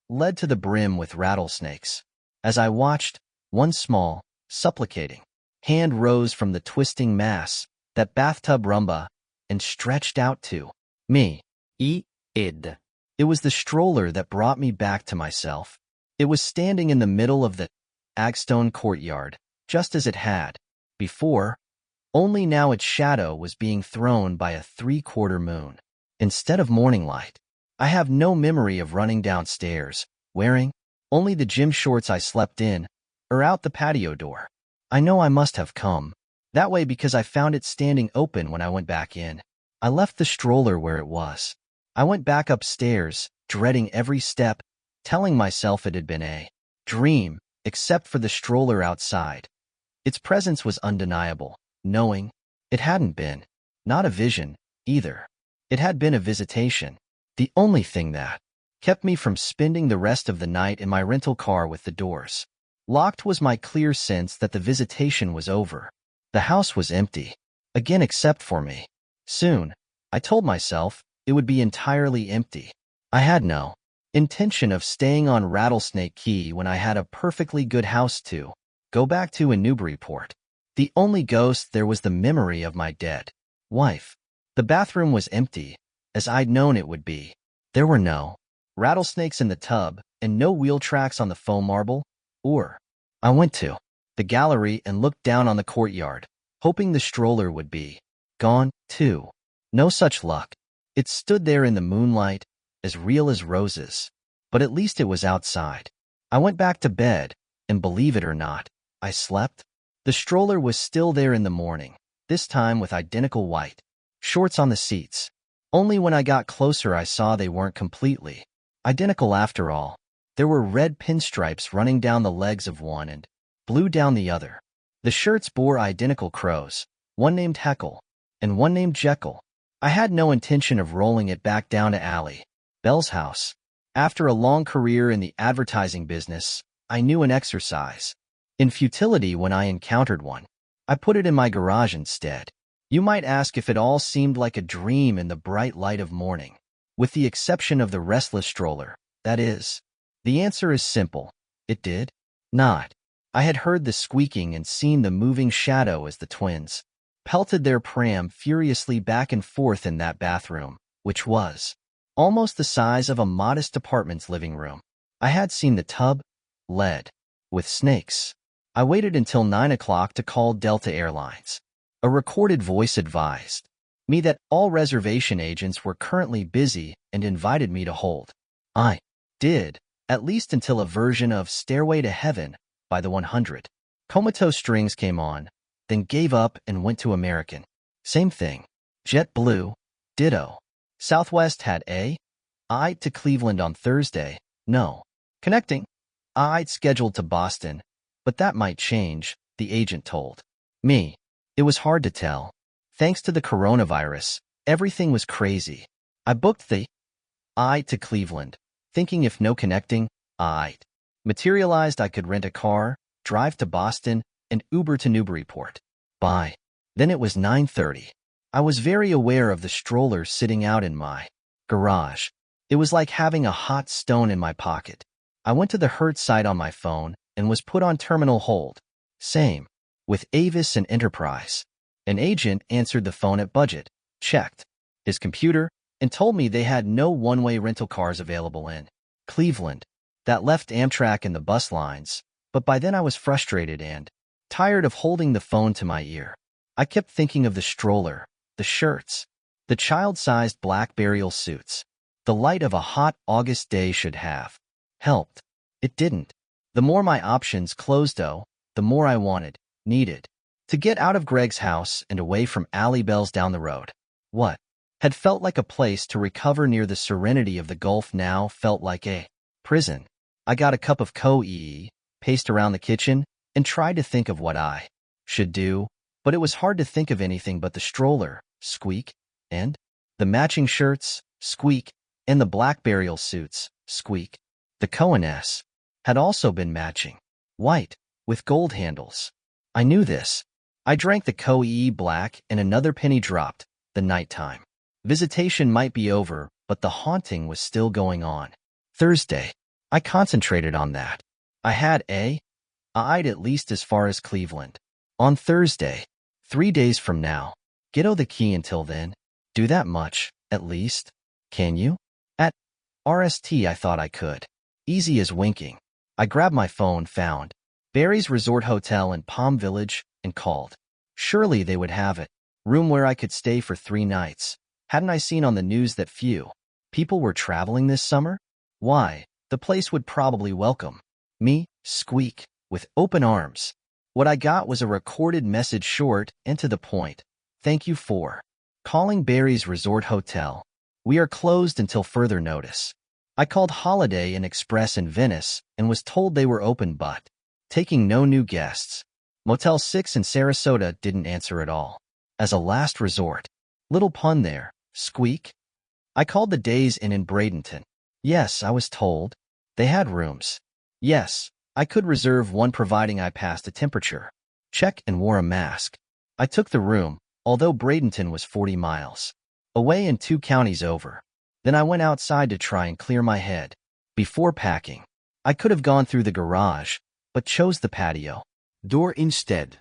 S1: led to the brim with rattlesnakes. As I watched, one small, supplicating hand rose from the twisting mass, that bathtub rumba, and stretched out to me.
S2: Id.
S1: It was the stroller that brought me back to myself. It was standing in the middle of the Agstone courtyard, just as it had before, only now its shadow was being thrown by a three-quarter moon instead of morning light. I have no memory of running downstairs, wearing only the gym shorts I slept in, or out the patio door. I know I must have come that way because I found it standing open when I went back in. I left the stroller where it was. I went back upstairs, dreading every step, telling myself it had been a dream, except for the stroller outside. Its presence was undeniable, knowing it hadn't been. Not a vision, either. It had been a visitation. The only thing that kept me from spending the rest of the night in my rental car with the doors locked was my clear sense that the visitation was over. The house was empty, again except for me. Soon, I told myself, it would be entirely empty. I had no intention of staying on Rattlesnake Key when I had a perfectly good house to go back to in Newburyport. The only ghost there was the memory of my dead wife. The bathroom was empty, as I'd known it would be. There were no rattlesnakes in the tub and no wheel tracks on the foam marble. I went to the gallery and looked down on the courtyard, hoping the stroller would be gone, too. No such luck. It stood there in the moonlight, as real as roses. But at least it was outside. I went back to bed, and believe it or not, I slept. The stroller was still there in the morning, this time with identical white shorts on the seats. Only when I got closer I saw they weren't completely identical after all. There were red pinstripes running down the legs of one and blue down the other. The shirts bore identical crows, one named Heckle and one named Jekyll. I had no intention of rolling it back down to Allie Bell's house. After a long career in the advertising business, I knew an exercise in futility when I encountered one. I put it in my garage instead. You might ask if it all seemed like a dream in the bright light of morning, with the exception of the restless stroller, that is. The answer is simple. It did not. I had heard the squeaking and seen the moving shadow as the twins pelted their pram furiously back and forth in that bathroom, which was almost the size of a modest apartment's living room. I had seen the tub lead with snakes. I waited until 9 o'clock to call Delta Airlines. A recorded voice advised me that all reservation agents were currently busy and invited me to hold. I did, at least until a version of Stairway to Heaven by the 100 Comatose Strings came on, then gave up and went to American. Same thing. JetBlue, ditto. Southwest had I to Cleveland on Thursday, no. Connecting. I'd scheduled to Boston, but that might change, the agent told me. It was hard to tell. Thanks to the coronavirus, everything was crazy. I booked the I to Cleveland, thinking if no connecting, I'd materialized I could rent a car, drive to Boston, and Uber to Newburyport. By then it was 9:30. I was very aware of the stroller sitting out in my garage. It was like having a hot stone in my pocket. I went to the Hertz site on my phone and was put on terminal hold. Same with Avis and Enterprise. An agent answered the phone at Budget, checked his computer, and told me they had no one-way rental cars available in Cleveland. That left Amtrak and the bus lines, but by then I was frustrated and tired of holding the phone to my ear. I kept thinking of the stroller, the shirts, the child-sized black burial suits. The light of a hot August day should have helped. It didn't. The more my options closed, though, the more I needed to get out of Greg's house and away from Alley Bells down the road. What had felt like a place to recover near the serenity of the Gulf now felt like a prison. I got a cup of coffee, paced around the kitchen, and tried to think of what I should do, but it was hard to think of anything but the stroller, squeak, and the matching shirts, squeak, and the black burial suits, squeak. The Cohen-S had also been matching, white, with gold handles. I knew this. I drank the coffee black and another penny dropped. The nighttime visitation might be over, but the haunting was still going on. Thursday. I concentrated on that. I had I'd at least as far as Cleveland. On Thursday, 3 days from now. Ghetto the key until then. Do that much, at least. Can you? At RST I thought I could. Easy as winking. I grabbed my phone, found Barry's Resort Hotel in Palm Village, and called. Surely they would have it. Room where I could stay for 3 nights. Hadn't I seen on the news that few people were traveling this summer? Why, the place would probably welcome me, squeak, with open arms. What I got was a recorded message, short and to the point. Thank you for calling Barry's Resort Hotel. We are closed until further notice. I called Holiday Inn Express in Venice and was told they were open but taking no new guests. Motel 6 in Sarasota didn't answer at all. As a last resort. Little pun there, squeak. I called the Days Inn in Bradenton. Yes, I was told they had rooms. Yes, I could reserve one providing I passed a temperature check and wore a mask. I took the room, although Bradenton was 40 miles away and 2 counties over. Then I went outside to try and clear my head before packing. I could have gone through the garage, but chose the patio door instead.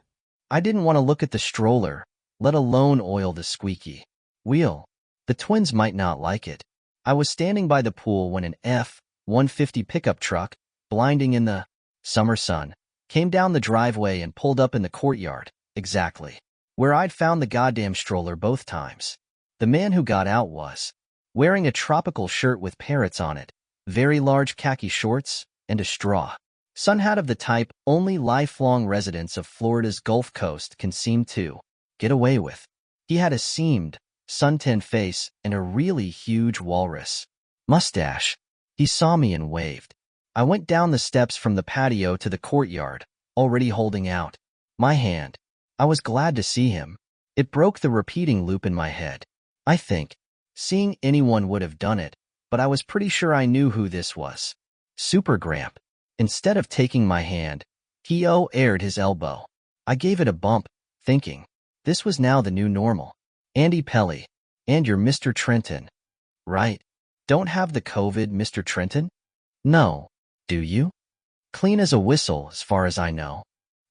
S1: I didn't want to look at the stroller, let alone oil the squeaky wheel. The twins might not like it. I was standing by the pool when an F-150 pickup truck, blinding in the summer sun, came down the driveway and pulled up in the courtyard, exactly where I'd found the goddamn stroller both times. The man who got out was wearing a tropical shirt with parrots on it, very large khaki shorts, and a straw sun hat of the type only lifelong residents of Florida's Gulf Coast can seem to get away with. He had a seamed, suntanned face and a really huge walrus mustache. He saw me and waved. I went down the steps from the patio to the courtyard, already holding out my hand. I was glad to see him. It broke the repeating loop in my head. I think seeing anyone would have done it, but I was pretty sure I knew who this was. Super Gramp. Instead of taking my hand, he aired his elbow. I gave it a bump, thinking this was now the new normal. Andy Pelly. And you're Mr. Trenton. Right? Don't have the COVID, Mr. Trenton? No. Do you? Clean as a whistle, as far as I know.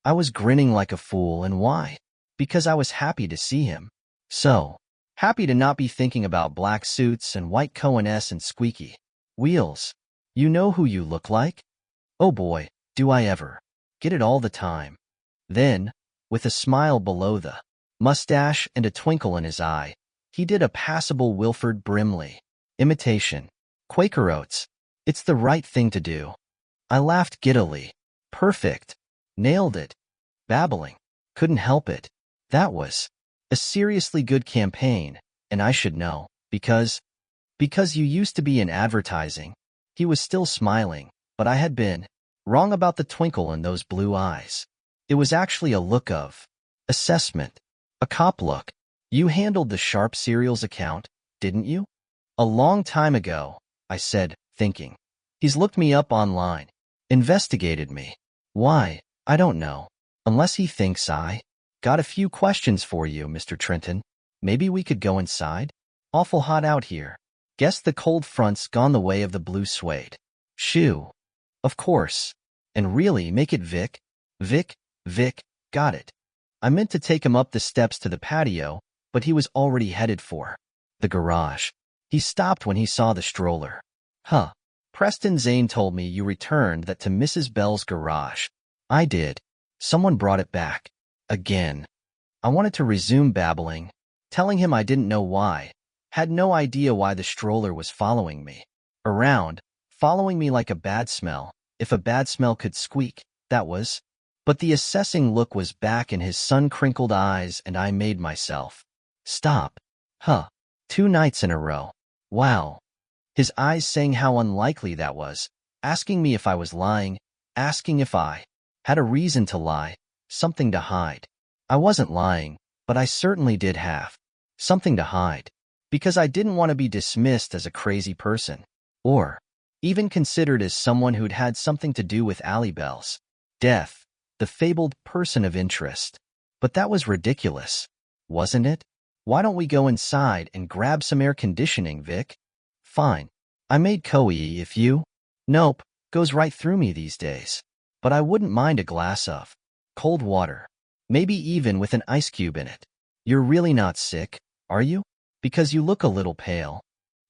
S1: I was grinning like a fool, and why? Because I was happy to see him. So happy to not be thinking about black suits and white Cohen-S and squeaky wheels. You know who you look like? Oh boy, do I ever. Get it all the time. Then, with a smile below the mustache and a twinkle in his eye, he did a passable Wilford Brimley imitation. Quaker Oats. It's the right thing to do. I laughed giddily. Perfect. Nailed it. Babbling. Couldn't help it. That was a seriously good campaign, and I should know, because you used to be in advertising. He was still smiling, but I had been wrong about the twinkle in those blue eyes. It was actually a look of assessment. A cop look. You handled the Sharp Cereals account, didn't you? A long time ago, I said, thinking. He's looked me up online. Investigated me. Why? I don't know. Unless he thinks I got a few questions for you, Mr. Trenton. Maybe we could go inside? Awful hot out here. Guess the cold front's gone the way of the blue suede shoe. Of course. And really, make it Vic. Vic, Vic, got it. I meant to take him up the steps to the patio, but he was already headed for the garage. He stopped when he saw the stroller. Huh. Preston Zane told me you returned that to Mrs. Bell's garage. I did. Someone brought it back. Again. I wanted to resume babbling, telling him I didn't know why, had no idea why the stroller was following me. Around, following me like a bad smell. If a bad smell could squeak, that was. But the assessing look was back in his sun-crinkled eyes, and I made myself stop. Huh. 2 nights in a row. Wow. His eyes saying how unlikely that was, asking me if I was lying, asking if I had a reason to lie, something to hide. I wasn't lying, but I certainly did have something to hide, because I didn't want to be dismissed as a crazy person, or even considered as someone who'd had something to do with Allie Bell's death, the fabled person of interest. But that was ridiculous, wasn't it? Why don't we go inside and grab some air conditioning, Vic? Fine. I made Koi if you. Nope, goes right through me these days. But I wouldn't mind a glass of cold water, maybe even with an ice cube in it. You're really not sick, are you? Because you look a little pale.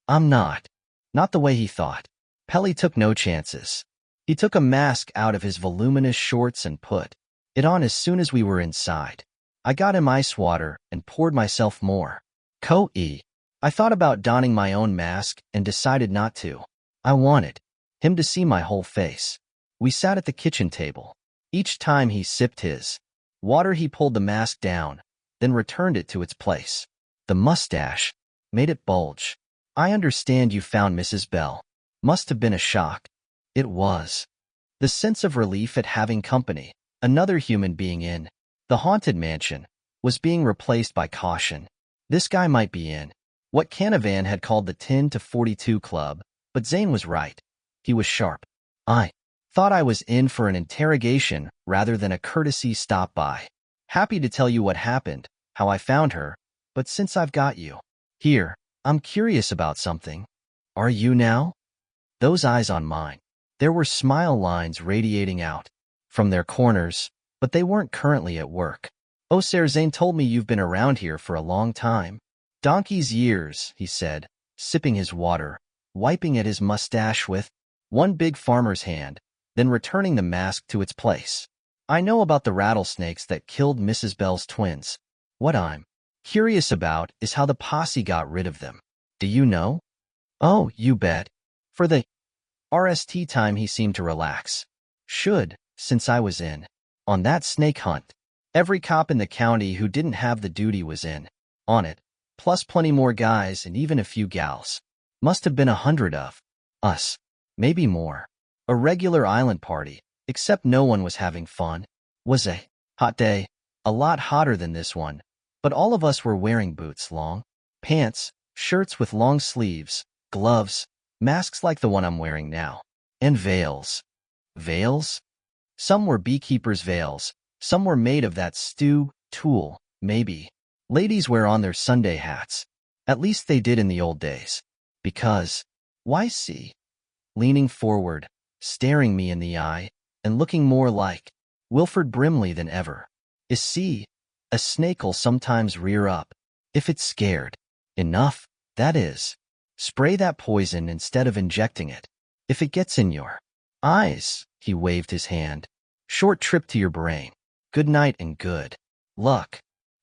S1: I'm not. Not the way he thought. Pelly took no chances. He took a mask out of his voluminous shorts and put it on as soon as we were inside. I got him ice water and poured myself more. Koi. I thought about donning my own mask and decided not to. I wanted him to see my whole face. We sat at the kitchen table. Each time he sipped his water, he pulled the mask down, then returned it to its place. The mustache made it bulge. I understand you found Mrs. Bell. Must have been a shock. It was. The sense of relief at having company, another human being in the haunted mansion, was being replaced by caution. This guy might be in what Canavan had called the 10 to 42 club, but Zane was right. He was sharp. I thought I was in for an interrogation rather than a courtesy stop by. Happy to tell you what happened, how I found her, but since I've got you here, I'm curious about something. Are you now? Those eyes on mine. There were smile lines radiating out from their corners, but they weren't currently at work. Oh, Sir Zane told me you've been around here for a long time. Donkey's years, he said, sipping his water, wiping at his mustache with one big farmer's hand, then returning the mask to its place. I know about the rattlesnakes that killed Mrs. Bell's twins. What I'm curious about is how the posse got rid of them. Do you know? Oh, you bet. For the RST time he seemed to relax. Should, since I was in on that snake hunt. Every cop in the county who didn't have the duty was in on it, plus plenty more guys and even a few gals. Must have been 100 of us, maybe more. A regular island party, except no one was having fun. Was a hot day, a lot hotter than this one, but all of us were wearing boots, long pants, shirts with long sleeves, gloves, masks like the one I'm wearing now, and veils. Veils? Some were beekeepers' veils, some were made of that tulle, maybe. Ladies wear on their Sunday hats. At least they did in the old days. Because, why see? Leaning forward, staring me in the eye, and looking more like Wilford Brimley than ever. Is see, a snake'll sometimes rear up, if it's scared enough, that is. Spray that poison instead of injecting it. If it gets in your eyes, he waved his hand. Short trip to your brain. Good night and good luck.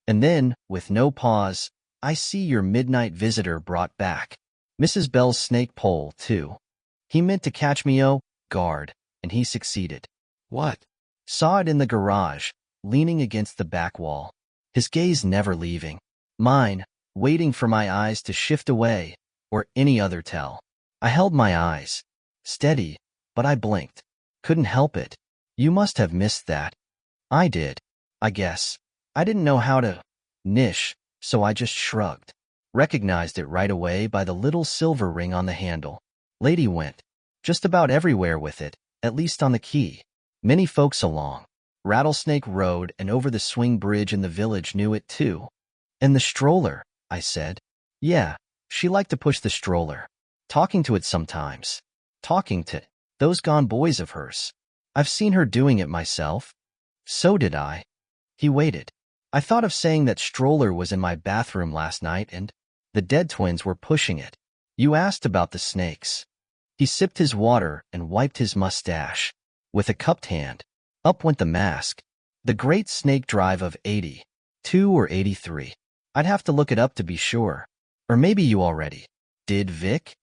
S1: And then, with no pause, I see your midnight visitor brought back Mrs. Bell's snake pole, too. He meant to catch me guard, and he succeeded. What? Saw it in the garage, leaning against the back wall, his gaze never leaving mine, waiting for my eyes to shift away, or any other tell. I held my eyes steady, but I blinked. Couldn't help it. You must have missed that. I did, I guess. I didn't know how to niche, so I just shrugged. Recognized it right away by the little silver ring on the handle. Lady went just about everywhere with it, at least on the key. Many folks along Rattlesnake Road and over the swing bridge in the village knew it too. And the stroller, I said. Yeah, she liked to push the stroller. Talking to it sometimes. Talking to those gone boys of hers. I've seen her doing it myself. So did I. He waited. I thought of saying that stroller was in my bathroom last night and the dead twins were pushing it. You asked about the snakes. He sipped his water and wiped his mustache. With a cupped hand, up went the mask. The Great Snake Drive of 82 or 83. I'd have to look it up to be sure. Or maybe you already did, Vic?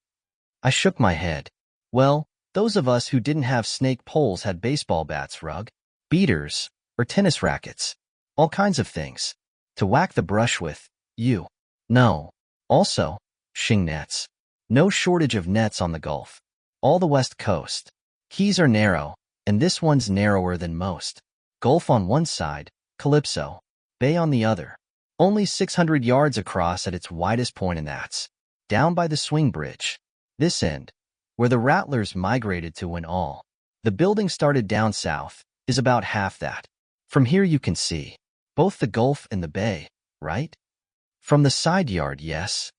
S1: I shook my head. Well, those of us who didn't have snake poles had baseball bats, rug, beaters, or tennis rackets. All kinds of things. To whack the brush with, you. No. Also, shing nets. No shortage of nets on the Gulf. All the West Coast. Keys are narrow, and this one's narrower than most. Gulf on one side, Calypso. Bay on the other. Only 600 yards across at its widest point, and that's down by the swing bridge. This end, where the rattlers migrated to when all the building started down south, is about half that. From here you can see both the Gulf and the bay, right? From the side yard, yes.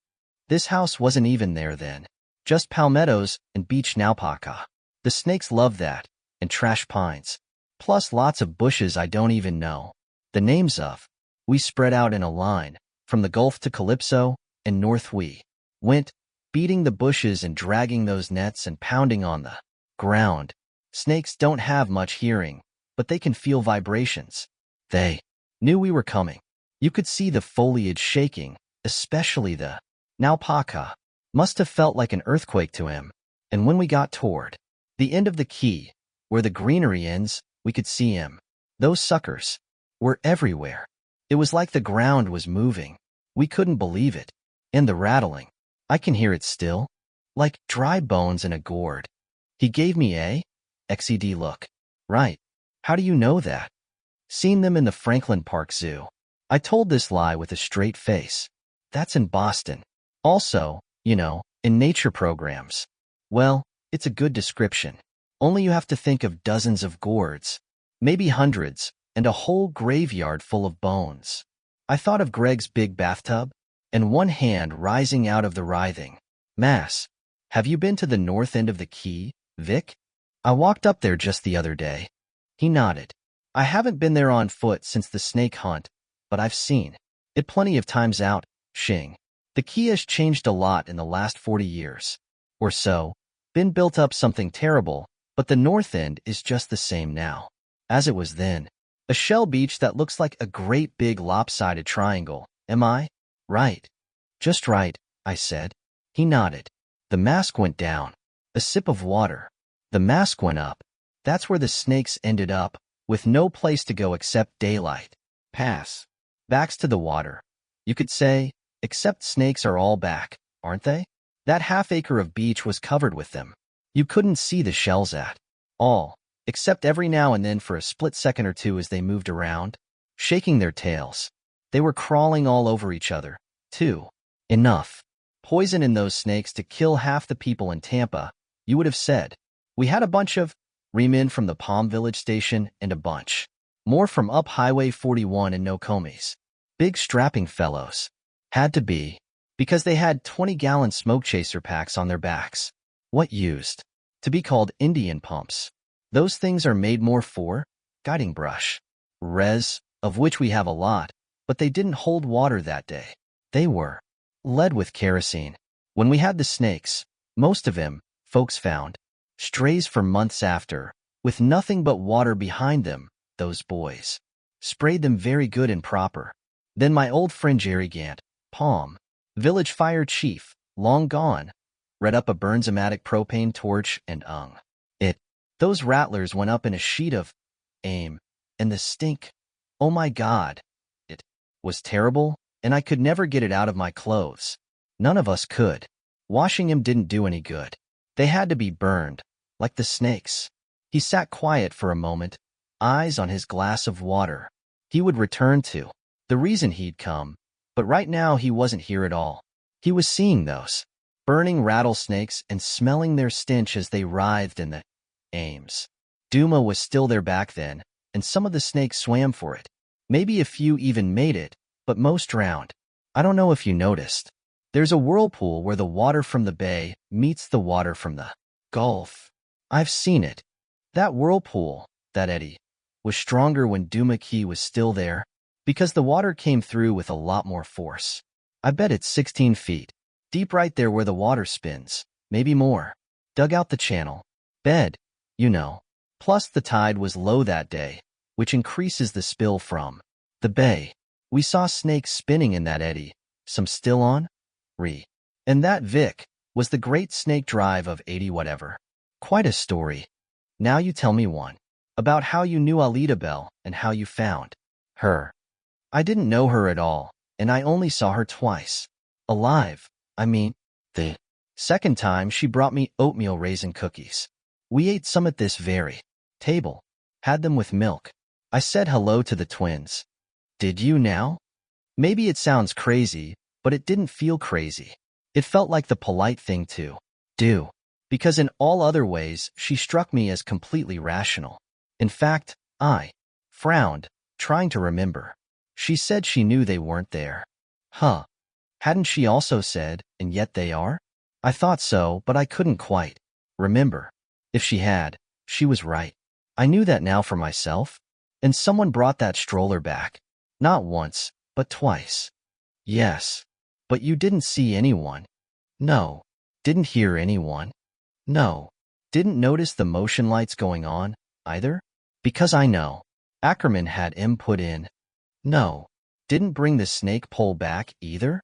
S1: This house wasn't even there then. Just palmettos and beech naupaka. The snakes love that, and trash pines. Plus lots of bushes I don't even know the names of. We spread out in a line, from the Gulf to Calypso, and north we went, beating the bushes and dragging those nets and pounding on the ground. Snakes don't have much hearing, but they can feel vibrations. They knew we were coming. You could see the foliage shaking, especially the naupaka. Must have felt like an earthquake to him. And when we got toward the end of the key, where the greenery ends, we could see him. Those suckers were everywhere. It was like the ground was moving. We couldn't believe it. And the rattling. I can hear it still. Like dry bones in a gourd. He gave me a XED look. Right. How do you know that? Seen them in the Franklin Park Zoo. I told this lie with a straight face. That's in Boston. Also, you know, in nature programs. Well, it's a good description. Only you have to think of dozens of gourds, maybe hundreds, and a whole graveyard full of bones. I thought of Greg's big bathtub, and one hand rising out of the writhing mass. Have you been to the north end of the Key, Vic? I walked up there just the other day. He nodded. I haven't been there on foot since the snake hunt, but I've seen it plenty of times out, Shing. The Key has changed a lot in the last 40 years. Or so. Been built up something terrible, but the north end is just the same now as it was then. A shell beach that looks like a great big lopsided triangle. Am I right? Just right, I said. He nodded. The mask went down. A sip of water. The mask went up. That's where the snakes ended up, with no place to go except daylight. Pass. Backs to the water. You could say, except snakes are all back, aren't they? That half-acre of beach was covered with them. You couldn't see the shells at all, except every now and then for a split second or two as they moved around, shaking their tails. They were crawling all over each other, too. Enough poison in those snakes to kill half the people in Tampa, you would have said. We had a bunch of remen from the Palm Village station and a bunch more from up Highway 41 in Nokomis. Big strapping fellows. Had to be, because they had 20-gallon smoke chaser packs on their backs. What used to be called Indian pumps. Those things are made more for guiding brush. Res, of which we have a lot, but they didn't hold water that day. They were lead with kerosene. When we had the snakes, most of them, folks found strays for months after, with nothing but water behind them. Those boys sprayed them very good and proper. Then my old friend Jerry Gant, Palm Village fire chief, long gone, read up a Burnsomatic propane torch and it. Those rattlers went up in a sheet of aim, and the stink, oh my God, it was terrible, and I could never get it out of my clothes. None of us could. Washing him didn't do any good. They had to be burned, like the snakes. He sat quiet for a moment, eyes on his glass of water. He would return to the reason he'd come, but right now he wasn't here at all. He was seeing those burning rattlesnakes and smelling their stench as they writhed in the Ames. Duma was still there back then, and some of the snakes swam for it. Maybe a few even made it, but most drowned. I don't know if you noticed. There's a whirlpool where the water from the bay meets the water from the Gulf. I've seen it. That whirlpool, that eddy, was stronger when Duma Key was still there, because the water came through with a lot more force. I bet it's 16 feet, deep right there where the water spins, maybe more. Dug out the channel. Bed, you know. Plus the tide was low that day, which increases the spill from the bay. We saw snakes spinning in that eddy, some still on. And that Vic was the Great Snake Drive of 80 whatever. Quite a story. Now you tell me one. About how you knew Alida Bell and how you found her. I didn't know her at all, and I only saw her twice. Alive, I mean. The second time she brought me oatmeal raisin cookies. We ate some at this very table. Had them with milk. I said hello to the twins. Did you now? Maybe it sounds crazy, but it didn't feel crazy. It felt like the polite thing to do. Because in all other ways, she struck me as completely rational. In fact, I frowned, trying to remember. She said she knew they weren't there. Huh. Hadn't she also said, and yet they are? I thought so, but I couldn't quite remember. If she had, she was right. I knew that now for myself. And someone brought that stroller back. Not once, but twice. Yes. But you didn't see anyone. No. Didn't hear anyone. No. Didn't notice the motion lights going on, either? Because I know. Ackerman had him put in. No. Didn't bring the snake pole back, either?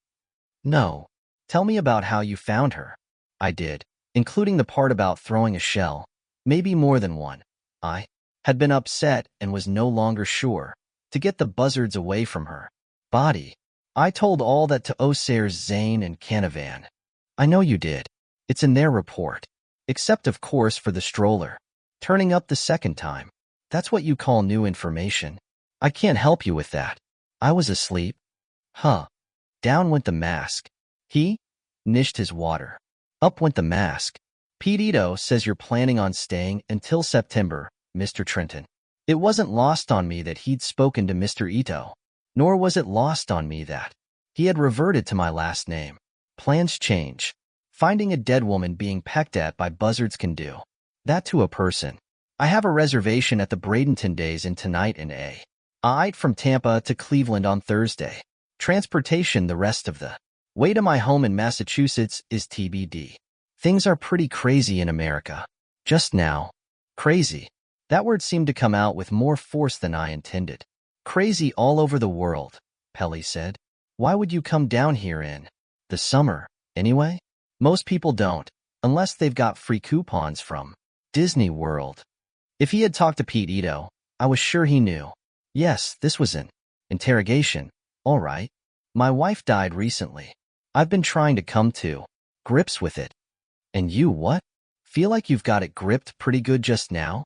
S1: No. Tell me about how you found her. I did, including the part about throwing a shell. Maybe more than one. I had been upset and was no longer sure. To get the buzzards away from her body. I told all that to Osiris, Zane, and Canavan. I know you did. It's in their report. Except, of course, for the stroller. Turning up the second time. That's what you call new information. I can't help you with that. I was asleep. Huh. Down went the mask. He nished his water. Up went the mask. Pete Ito says you're planning on staying until September, Mr. Trenton. It wasn't lost on me that he'd spoken to Mr. Ito. Nor was it lost on me that he had reverted to my last name. Plans change. Finding a dead woman being pecked at by buzzards can do that to a person. I have a reservation at the Bradenton Days Inn tonight in A. From Tampa to Cleveland on Thursday. Transportation the rest of the way to my home in Massachusetts is TBD. Things are pretty crazy in America. Just now. Crazy. That word seemed to come out with more force than I intended. Crazy all over the world, Pelly said. Why would you come down here in the summer, anyway? Most people don't, unless they've got free coupons from Disney World. If he had talked to Pete Ito, I was sure he knew. Yes, this was an interrogation. All right. My wife died recently. I've been trying to come to grips with it. And you what? Feel like you've got it gripped pretty good just now?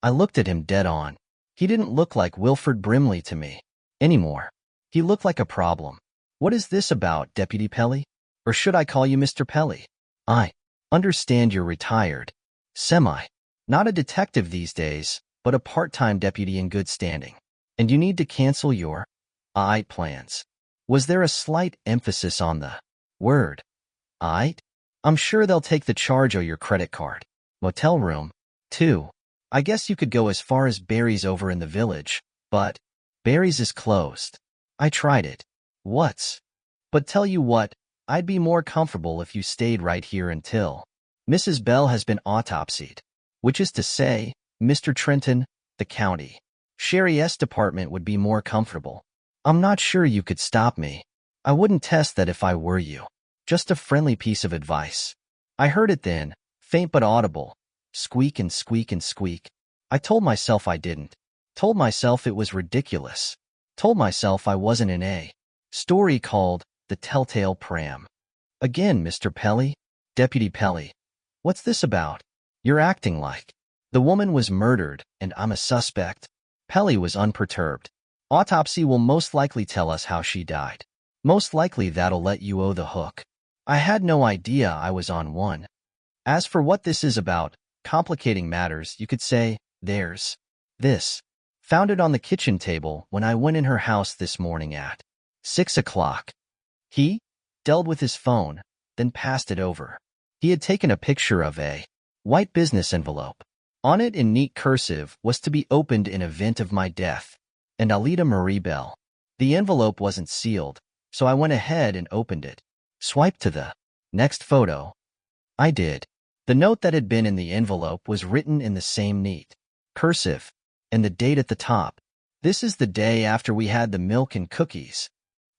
S1: I looked at him dead on. He didn't look like Wilford Brimley to me anymore. He looked like a problem. What is this about, Deputy Pelly? Or should I call you Mr. Pelly? I understand you're retired. Semi. Not a detective these days, but a part-time deputy in good standing. And you need to cancel your plans. Was there a slight emphasis on the word I'm sure they'll take the charge of your credit card. Motel room, too. I guess you could go as far as Barry's over in the village, but Barry's is closed. I tried it. But tell you what, I'd be more comfortable if you stayed right here until Mrs. Bell has been autopsied. Which is to say, Mr. Trenton, the county Sheriff's department would be more comfortable. I'm not sure you could stop me. I wouldn't test that if I were you. Just a friendly piece of advice. I heard it then, faint but audible. Squeak and squeak and squeak. I told myself I didn't. Told myself it was ridiculous. Told myself I wasn't in a story called The Telltale Pram. Again, Mr. Pelly? Deputy Pelly. What's this about? You're acting like the woman was murdered and I'm a suspect. Pelly was unperturbed. Autopsy will most likely tell us how she died. Most likely that'll let you owe the hook. I had no idea I was on one. As for what this is about, complicating matters, you could say, there's this. Found it on the kitchen table when I went in her house this morning at 6 o'clock. He dealt with his phone, then passed it over. He had taken a picture of a white business envelope. On it in neat cursive was to be opened in event of my death, and Alida Marie Bell. The envelope wasn't sealed, so I went ahead and opened it. Swipe to the next photo. I did. The note that had been in the envelope was written in the same neat cursive, and the date at the top. This is the day after we had the milk and cookies.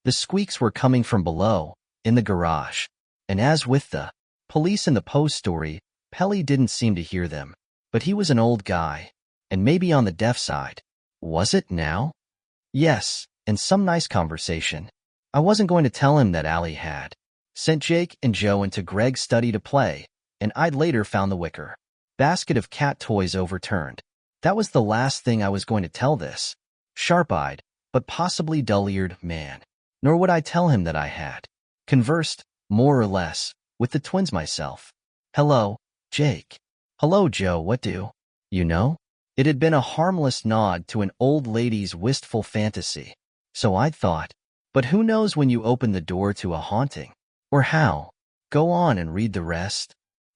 S1: The squeaks were coming from below, in the garage, and as with the police in the Poe story, Pelly didn't seem to hear them. But he was an old guy, and maybe on the deaf side. Was it now? Yes, and some nice conversation. I wasn't going to tell him that Allie had sent Jake and Joe into Greg's study to play, and I'd later found the wicker basket of cat toys overturned. That was the last thing I was going to tell this sharp-eyed, but possibly dull-eared man. Nor would I tell him that I had conversed, more or less, with the twins myself. Hello, Jake. Hello, Joe, what do you know? It had been a harmless nod to an old lady's wistful fantasy. So I'd thought. But who knows when you open the door to a haunting? Or how? Go on and read the rest.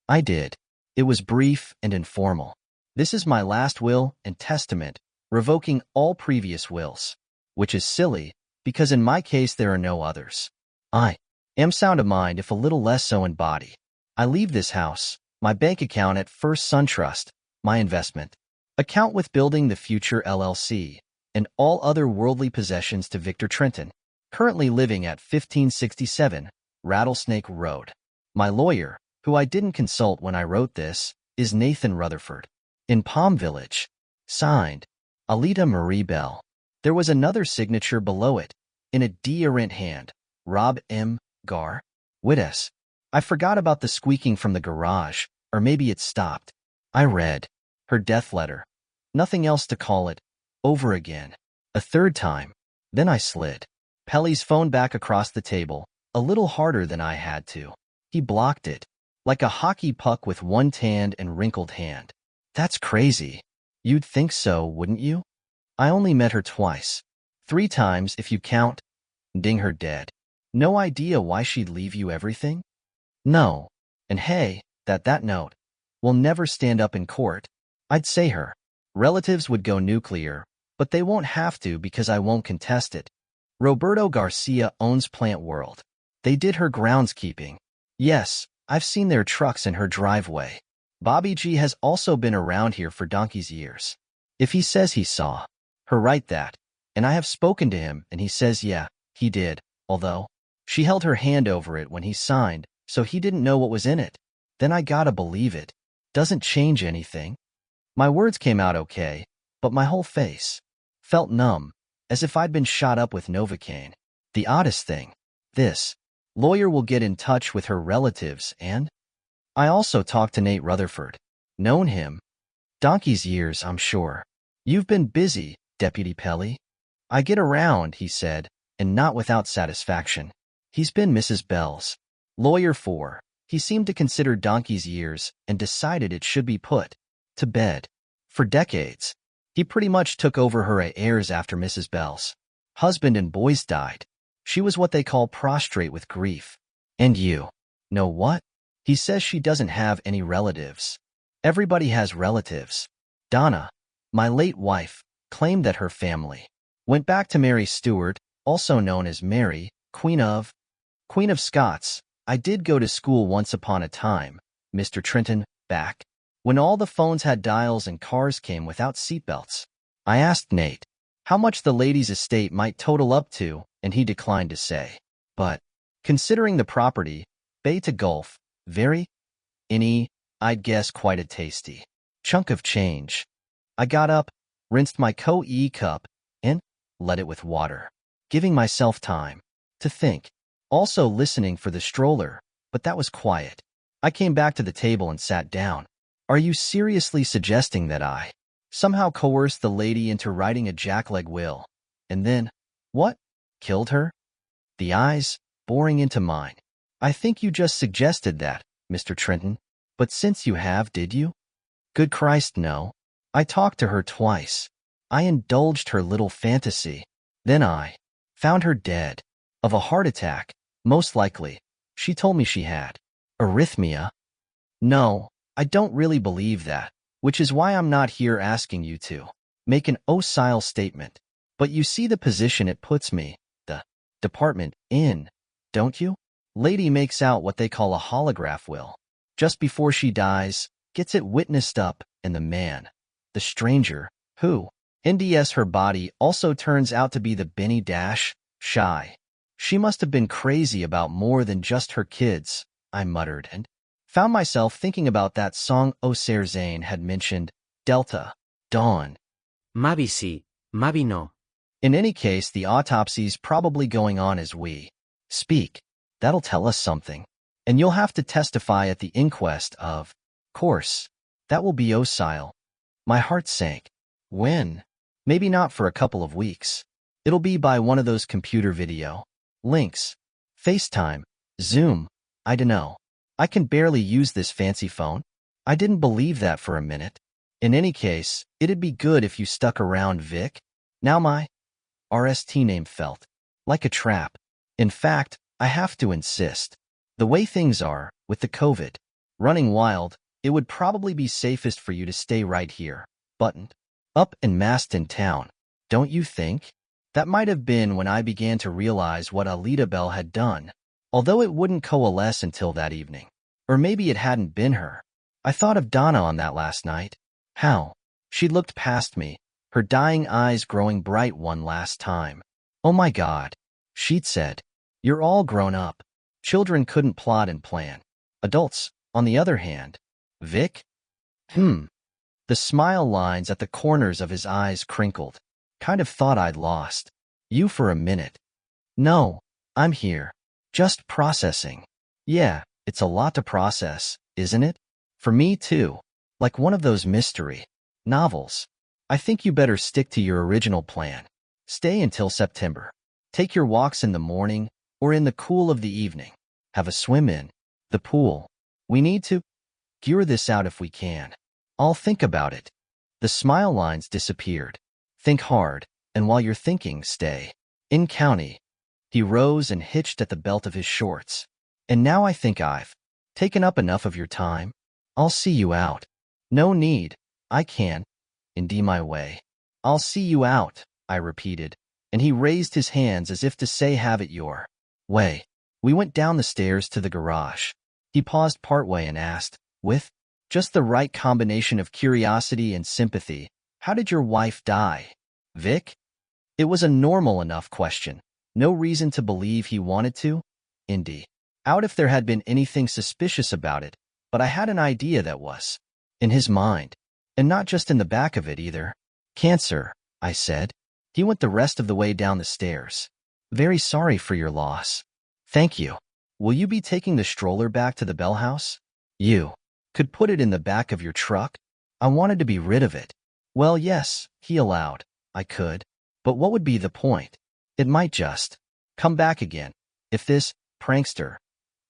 S1: I did. It was brief and informal. This is my last will and testament, revoking all previous wills. Which is silly, because in my case there are no others. I am sound of mind, if a little less so in body. I leave this house, my bank account at First Sun Trust, my investment account with Building the Future LLC, and all other worldly possessions to Victor Trenton, currently living at 1567 Rattlesnake Road. My lawyer, who I didn't consult when I wrote this, is Nathan Rutherford. In Palm Village. Signed, Alida Marie Bell. There was another signature below it, in a deodorant hand, Rob M. Gar. Witness. I forgot about the squeaking from the garage, or maybe it stopped. I read her death letter. Nothing else to call it. Over again. A third time. Then I slid Pelly's phone back across the table, a little harder than I had to. He blocked it, like a hockey puck with one tanned and wrinkled hand. That's crazy. You'd think so, wouldn't you? I only met her twice. 3 times if you count ding her dead. No idea why she'd leave you everything? No. And hey, that note will never stand up in court. I'd say her relatives would go nuclear, but they won't have to because I won't contest it. Roberto Garcia owns Plant World. They did her groundskeeping. Yes, I've seen their trucks in her driveway. Bobby G has also been around here for donkey's years. If he says he saw her write that, and I have spoken to him and he says yeah, he did, although she held her hand over it when he signed, so he didn't know what was in it. Then I gotta believe it. Doesn't change anything. My words came out okay, but my whole face felt numb, as if I'd been shot up with Novocaine. The oddest thing. This lawyer will get in touch with her relatives, and I also talked to Nate Rutherford. Known him donkey's years, I'm sure. You've been busy, Deputy Pelly. I get around, he said, and not without satisfaction. He's been Mrs. Bell's lawyer for. He seemed to consider donkey's years and decided it should be put to bed. For decades, he pretty much took over her heirs after Mrs. Bell's husband and boys died. She was what they call prostrate with grief. And you know what? He says she doesn't have any relatives. Everybody has relatives. Donna, my late wife, claimed that her family went back to Mary Stuart, also known as Mary, Queen of Scots. I did go to school once upon a time, Mr. Trenton, back when all the phones had dials and cars came without seatbelts. I asked Nate how much the lady's estate might total up to, and he declined to say. But, considering the property, bay to gulf, I'd guess quite a tasty chunk of change. I got up, rinsed my Coe cup, and let it with water, giving myself time to think. Also listening for the stroller, but that was quiet. I came back to the table and sat down. Are you seriously suggesting that I somehow coerced the lady into writing a jackleg will, and then, what, killed her? The eyes boring into mine. I think you just suggested that, Mr. Trenton. But since you have, did you? Good Christ, no. I talked to her twice. I indulged her little fantasy. Then I found her dead. Of a heart attack, most likely. She told me she had arrhythmia. No, I don't really believe that. which is why I'm not here asking you to make an docile statement. But you see the position it puts me, the department, in, don't you? Lady makes out what they call a holograph will. Just before she dies, gets it witnessed up, and the man, the stranger, who, NDS her body also turns out to be the Benny Dash, shy. She must have been crazy about more than just her kids, I muttered, and found myself thinking about that song Osir Zane had mentioned, Delta, Dawn.
S2: Maybe sí, maybe no.
S1: In any case, the autopsy's probably going on as we speak. That'll tell us something. And you'll have to testify at the inquest of course. That will be docile. My heart sank. When? Maybe not for a couple of weeks. It'll be by one of those computer video links. FaceTime, Zoom, I dunno. I can barely use this fancy phone. I didn't believe that for a minute. In any case, it'd be good if you stuck around, Vic. Now my RST name felt like a trap. In fact, I have to insist. The way things are, with the COVID running wild, it would probably be safest for you to stay right here, buttoned up and masked in town. Don't you think? That might have been when I began to realize what Alita Bell had done, although it wouldn't coalesce until that evening. Or maybe it hadn't been her. I thought of Donna on that last night. How? She looked past me, her dying eyes growing bright one last time. Oh my God. She'd said, you're all grown up. Children couldn't plot and plan. Adults, on the other hand. Vic? The smile lines at the corners of his eyes crinkled. Kind of thought I'd lost you for a minute. No, I'm here. Just processing. Yeah, it's a lot to process, isn't it? For me too. Like one of those mystery novels. I think you better stick to your original plan. Stay until September. Take your walks in the morning or in the cool of the evening. Have a swim in the pool. We need to gear this out if we can. I'll think about it. The smile lines disappeared. Think hard, and while you're thinking, stay in county. He rose and hitched at the belt of his shorts. And now I think I've taken up enough of your time. I'll see you out. No need. I can. Indeed my way. I'll see you out, I repeated, and he raised his hands as if to say have it your way. We went down the stairs to the garage. He paused partway and asked, with just the right combination of curiosity and sympathy, how did your wife die, Vic? It was a normal enough question. No reason to believe he wanted to. Indy. Out if there had been anything suspicious about it, but I had an idea that was in his mind. And not just in the back of it either. Cancer, I said. He went the rest of the way down the stairs. Very sorry for your loss. Thank you. Will you be taking the stroller back to the Bell House? You could put it in the back of your truck. I wanted to be rid of it. Well, yes, he allowed. I could. But what would be the point? It might just come back again. If this prankster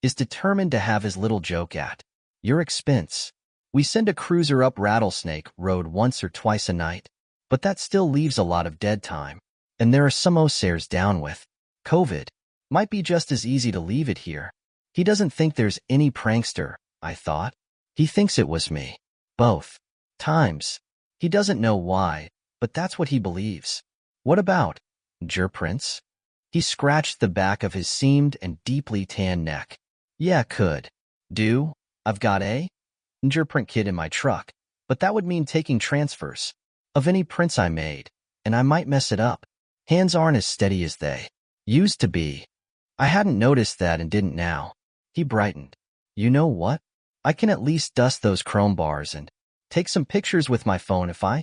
S1: is determined to have his little joke at your expense. We send a cruiser up Rattlesnake Road once or twice a night, but that still leaves a lot of dead time. And there are some Osirs down with COVID. Might be just as easy to leave it here. He doesn't think there's any prankster, I thought. He thinks it was me. Both times. He doesn't know why, but that's what he believes. What about Prince? He scratched the back of his seamed and deeply tanned neck. Yeah, could do. I've got a print kit in my truck, but that would mean taking transfers of any prints I made, and I might mess it up. Hands aren't as steady as they used to be. I hadn't noticed that and didn't now. He brightened. You know what? I can at least dust those chrome bars and take some pictures with my phone if I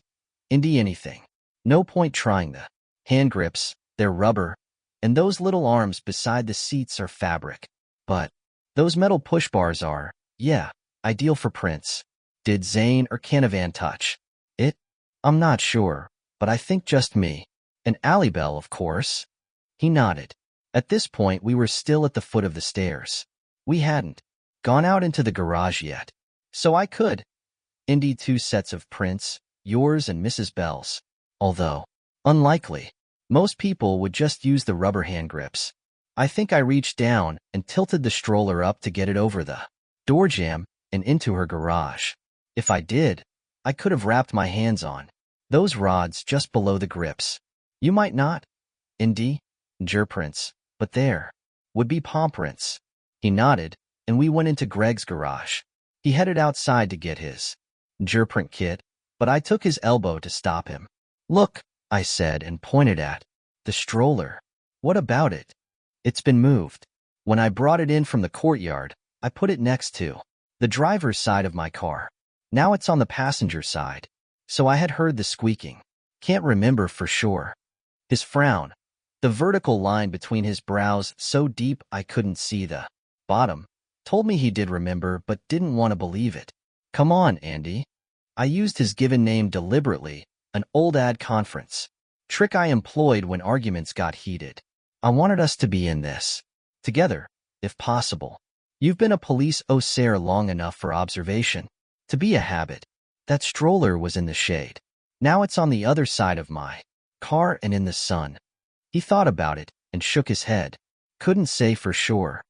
S1: indie anything. No point trying the hand grips, they're rubber, and those little arms beside the seats are fabric. But those metal push bars are, yeah, ideal for prints. Did Zane or Canavan touch it? I'm not sure, but I think just me. And Alibel, of course. He nodded. At this point, we were still at the foot of the stairs. We hadn't gone out into the garage yet. So I could indie 2 sets of prints, yours and Mrs. Bell's. Although, unlikely. Most people would just use the rubber hand grips. I think I reached down and tilted the stroller up to get it over the door jamb and into her garage. If I did, I could have wrapped my hands on. Those rods just below the grips. You might not, Indy, gerprints, but there would be palm prints. He nodded, and we went into Greg's garage. He headed outside to get his gerprint kit, but I took his elbow to stop him. Look, I said and pointed at the stroller. What about it? It's been moved. When I brought it in from the courtyard, I put it next to the driver's side of my car. Now it's on the passenger side. So I had heard the squeaking. Can't remember for sure. His frown, the vertical line between his brows so deep I couldn't see the bottom, told me he did remember but didn't want to believe it. Come on, Andy. I used his given name deliberately, an old ad conference trick I employed when arguments got heated. I wanted us to be in this together, if possible. You've been a police officer long enough for observation to be a habit. That stroller was in the shade. Now it's on the other side of my car and in the sun. He thought about it and shook his head. Couldn't say for sure.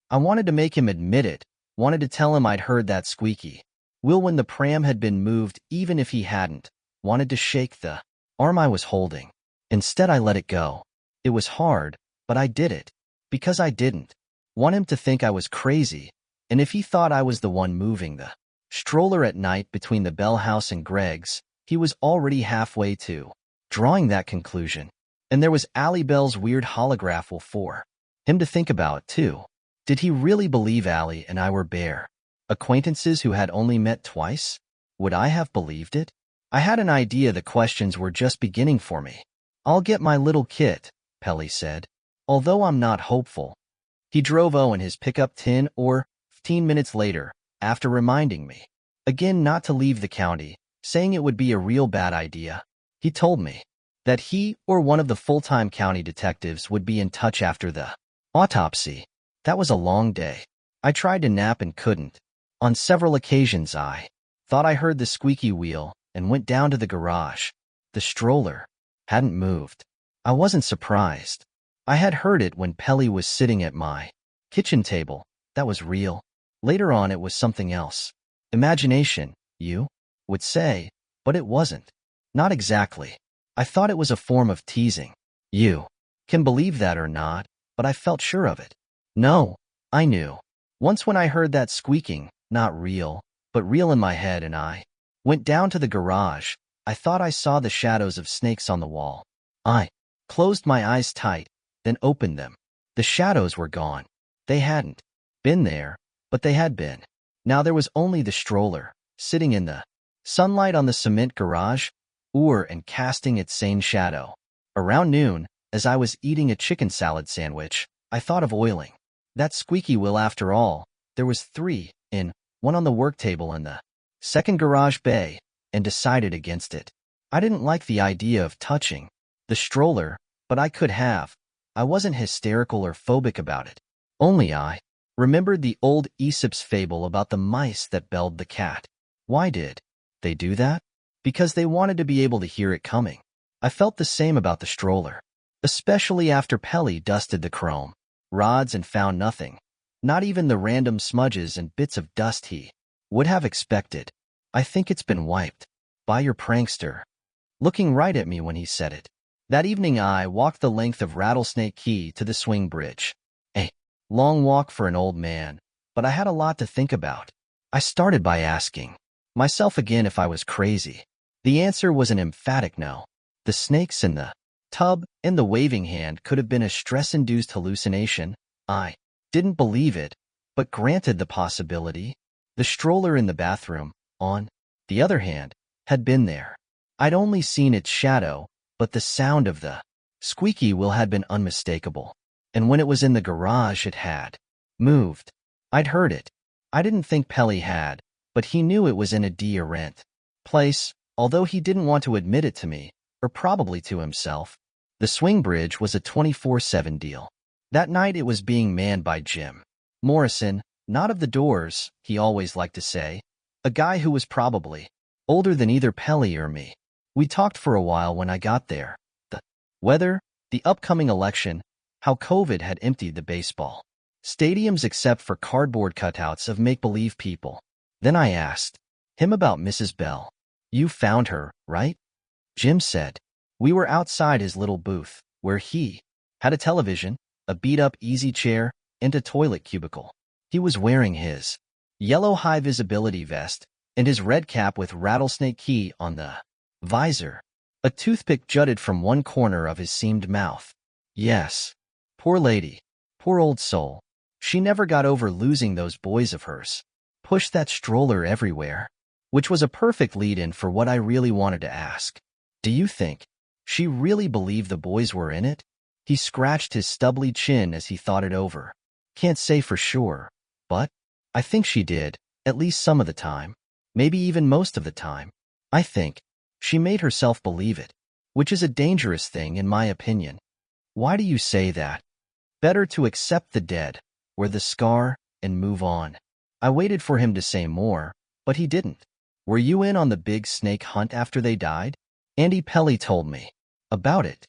S1: I wanted to make him admit it, wanted to tell him I'd heard that squeaky wheel when the pram had been moved even if he hadn't, wanted to shake the arm I was holding. Instead I let it go. It was hard, but I did it. Because I didn't want him to think I was crazy, and if he thought I was the one moving the stroller at night between the Bell House and Greg's, he was already halfway to drawing that conclusion. And there was Allie Bell's weird holograph for him to think about, too. Did he really believe Allie and I were bare acquaintances who had only met twice? Would I have believed it? I had an idea the questions were just beginning for me. I'll get my little kit, Pelly said, although I'm not hopeful. He drove in his pickup 10 or 15 minutes later, after reminding me again not to leave the county, saying it would be a real bad idea. He told me that he or one of the full-time county detectives would be in touch after the autopsy. That was a long day. I tried to nap and couldn't. On several occasions I thought I heard the squeaky wheel and went down to the garage. The stroller hadn't moved. I wasn't surprised. I had heard it when Pelly was sitting at my kitchen table. That was real. Later on it was something else. Imagination, you would say, but it wasn't. Not exactly. I thought it was a form of teasing. You can believe that or not, but I felt sure of it. No, I knew. Once when I heard that squeaking, not real, but real in my head, and I went down to the garage, I thought I saw the shadows of snakes on the wall. I closed my eyes tight, then opened them. The shadows were gone. They hadn't been there, but they had been. Now there was only the stroller, sitting in the sunlight on the cement garage, and casting its sane shadow. Around noon, as I was eating a chicken salad sandwich, I thought of oiling that squeaky wheel after all. There was 3 in, one on the work table in the second garage bay, and decided against it. I didn't like the idea of touching the stroller, but I could have. I wasn't hysterical or phobic about it. Only I remembered the old Aesop's fable about the mice that belled the cat. Why did they do that? Because they wanted to be able to hear it coming. I felt the same about the stroller, especially after Pelly dusted the chrome rods and found nothing, not even the random smudges and bits of dust he would have expected. I think it's been wiped by your prankster. Looking right at me when he said it. That evening I walked the length of Rattlesnake Key to the swing bridge. A long walk for an old man, but I had a lot to think about. I started by asking myself again if I was crazy. The answer was an emphatic no. The snakes in the tub and the waving hand could have been a stress-induced hallucination. I didn't believe it, but granted the possibility. The stroller in the bathroom, on the other hand, had been there. I'd only seen its shadow, but the sound of the squeaky wheel had been unmistakable. And when it was in the garage it had moved. I'd heard it. I didn't think Pelly had, but he knew it was in a rent place, although he didn't want to admit it to me, or probably to himself. The swing bridge was a 24/7 deal. That night it was being manned by Jim Morrison, not of the Doors, he always liked to say, a guy who was probably older than either Pelly or me. We talked for a while when I got there. The weather, the upcoming election, how COVID had emptied the baseball stadiums except for cardboard cutouts of make-believe people. Then I asked him about Mrs. Bell. You found her, right? Jim said. We were outside his little booth, where he had a television, a beat-up easy chair, and a toilet cubicle. He was wearing his yellow high-visibility vest and his red cap with rattlesnake key on the visor. A toothpick jutted from one corner of his seamed mouth. Yes. Poor lady. Poor old soul. She never got over losing those boys of hers. Pushed that stroller everywhere. Which was a perfect lead-in for what I really wanted to ask. Do you think she really believed the boys were in it? He scratched his stubbly chin as he thought it over. Can't say for sure, but I think she did, at least some of the time. Maybe even most of the time. I think she made herself believe it, which is a dangerous thing in my opinion. Why do you say that? Better to accept the dead, wear the scar, and move on. I waited for him to say more, but he didn't. Were you in on the big snake hunt after they died? Andy Pelly told me about it.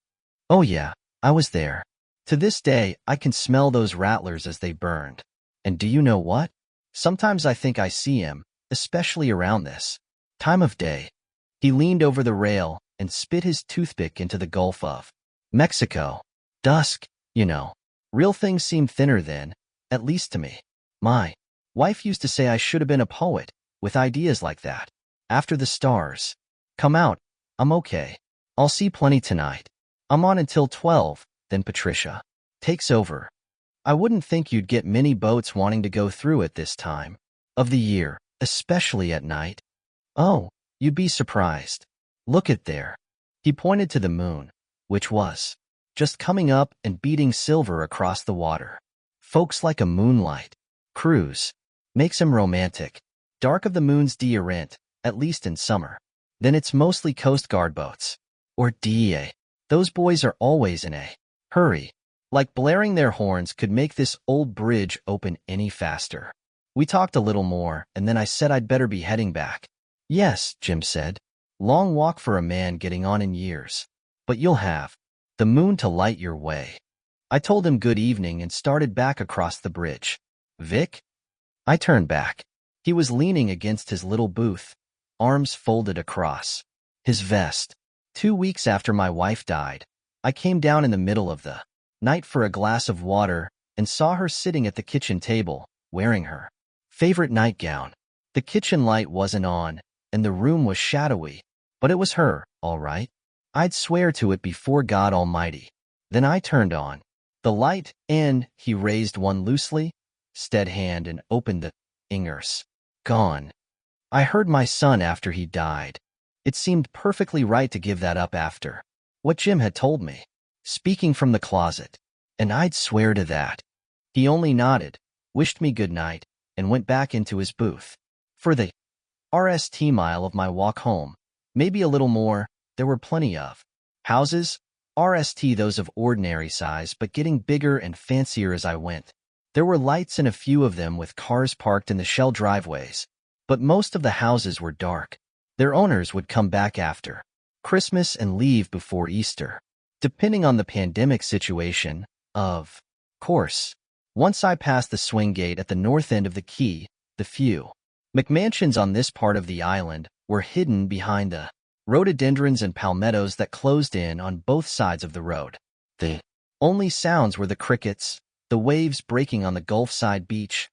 S1: Oh yeah, I was there. To this day, I can smell those rattlers as they burned. And do you know what? Sometimes I think I see him, especially around this time of day. He leaned over the rail and spit his toothpick into the Gulf of Mexico. Dusk, you know. Real things seem thinner then, at least to me. My wife used to say I should have been a poet, with ideas like that. After the stars come out, I'm okay. I'll see plenty tonight. I'm on until 12, then Patricia takes over. I wouldn't think you'd get many boats wanting to go through it this time of the year, especially at night. Oh, you'd be surprised. Look at there. He pointed to the moon, which was just coming up and beating silver across the water. Folks like a moonlight cruise. Makes him romantic. Dark of the moon's deerrant, at least in summer. Then it's mostly Coast Guard boats. Or DEA. Those boys are always in a hurry. Like blaring their horns could make this old bridge open any faster. We talked a little more, and then I said I'd better be heading back. Yes, Jim said. Long walk for a man getting on in years. But you'll have the moon to light your way. I told him good evening and started back across the bridge. Vic? I turned back. He was leaning against his little booth, arms folded across his vest. 2 weeks after my wife died, I came down in the middle of the night for a glass of water and saw her sitting at the kitchen table, wearing her favorite nightgown. The kitchen light wasn't on, and the room was shadowy, but it was her, all right. I'd swear to it before God Almighty. Then I turned on the light, and he raised one loosely, stead hand and opened the ingers. Gone. I heard my son after he died. It seemed perfectly right to give that up after what Jim had told me, speaking from the closet, and I'd swear to that. He only nodded, wished me good night, and went back into his booth. For the RST mile of my walk home, maybe a little more, there were plenty of houses, RST those of ordinary size but getting bigger and fancier as I went. There were lights in a few of them with cars parked in the shell driveways, but most of the houses were dark. Their owners would come back after Christmas and leave before Easter, depending on the pandemic situation, of course. Once I passed the swing gate at the north end of the quay, the few McMansions on this part of the island were hidden behind the rhododendrons and palmettos that closed in on both sides of the road. The only sounds were the crickets, the waves breaking on the Gulfside beach,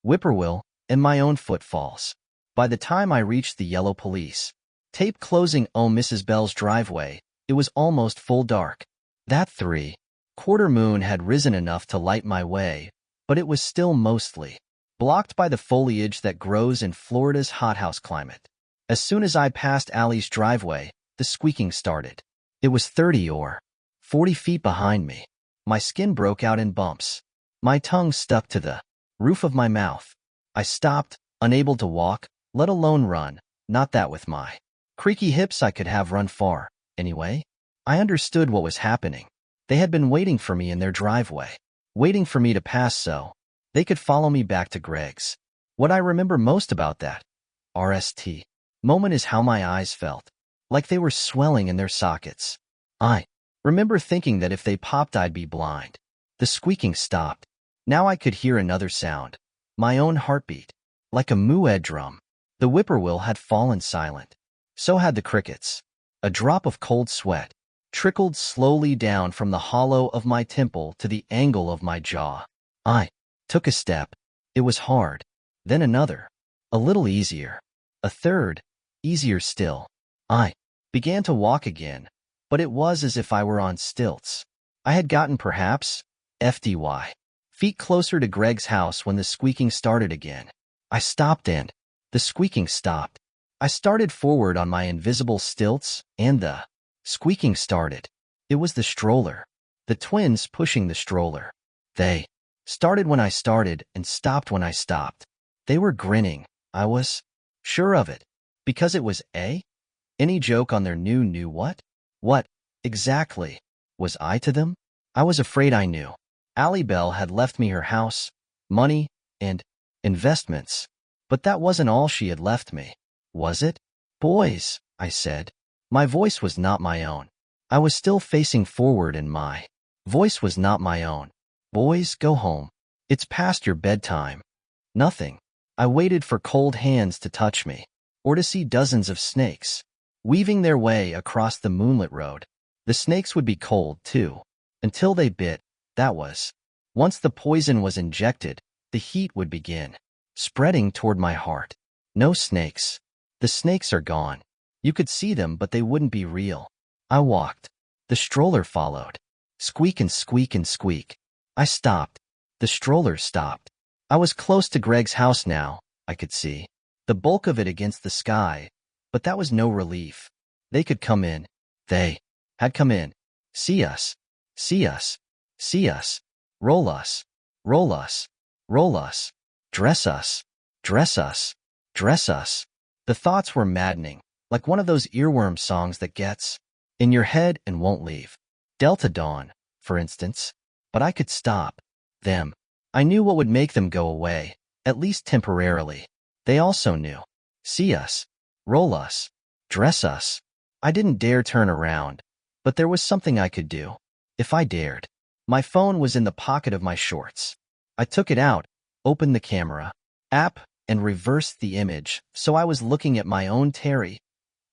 S1: whippoorwill, and my own footfalls. By the time I reached the yellow police tape closing Mrs. Bell's driveway, it was almost full dark. That 3/4 moon had risen enough to light my way, but it was still mostly blocked by the foliage that grows in Florida's hothouse climate. As soon as I passed Allie's driveway, the squeaking started. It was 30 or 40 feet behind me. My skin broke out in bumps. My tongue stuck to the roof of my mouth. I stopped, unable to walk, let alone run. Not that with my creaky hips I could have run far. Anyway, I understood what was happening. They had been waiting for me in their driveway, waiting for me to pass so they could follow me back to Greg's. What I remember most about that RST moment is how my eyes felt, like they were swelling in their sockets. I remember thinking that if they popped I'd be blind. The squeaking stopped. Now I could hear another sound, my own heartbeat, like a moed drum. The whippoorwill had fallen silent. So had the crickets. A drop of cold sweat trickled slowly down from the hollow of my temple to the angle of my jaw. I took a step. It was hard. Then another. A little easier. A third. Easier still. I began to walk again, but it was as if I were on stilts. I had gotten perhaps feet closer to Greg's house when the squeaking started again. I stopped and the squeaking stopped. I started forward on my invisible stilts and the squeaking started. It was the stroller. The twins pushing the stroller. They started when I started and stopped when I stopped. They were grinning. I was sure of it. Because it was any joke on their new what? What, exactly, was I to them? I was afraid I knew. Allie Bell had left me her house, money, and investments. But that wasn't all she had left me. Was it? Boys, I said. My voice was not my own. I was still facing forward and my voice was not my own. Boys, go home. It's past your bedtime. Nothing. I waited for cold hands to touch me, or to see dozens of snakes weaving their way across the moonlit road. The snakes would be cold, too, until they bit. That was. Once the poison was injected, the heat would begin spreading toward my heart. No snakes. The snakes are gone. You could see them, but they wouldn't be real. I walked. The stroller followed. Squeak and squeak and squeak. I stopped. The stroller stopped. I was close to Greg's house now. I could see the bulk of it against the sky, but that was no relief. They could come in. They had come in. See us. See us. See us. Roll us. Roll us. Roll us. Dress us. Dress us. Dress us. The thoughts were maddening, like one of those earworm songs that gets in your head and won't leave. Delta Dawn, for instance. But I could stop them. I knew what would make them go away, at least temporarily. They also knew. See us. Roll us. Dress us. I didn't dare turn around, but there was something I could do. If I dared. My phone was in the pocket of my shorts. I took it out, opened the camera app, and reversed the image, so I was looking at my own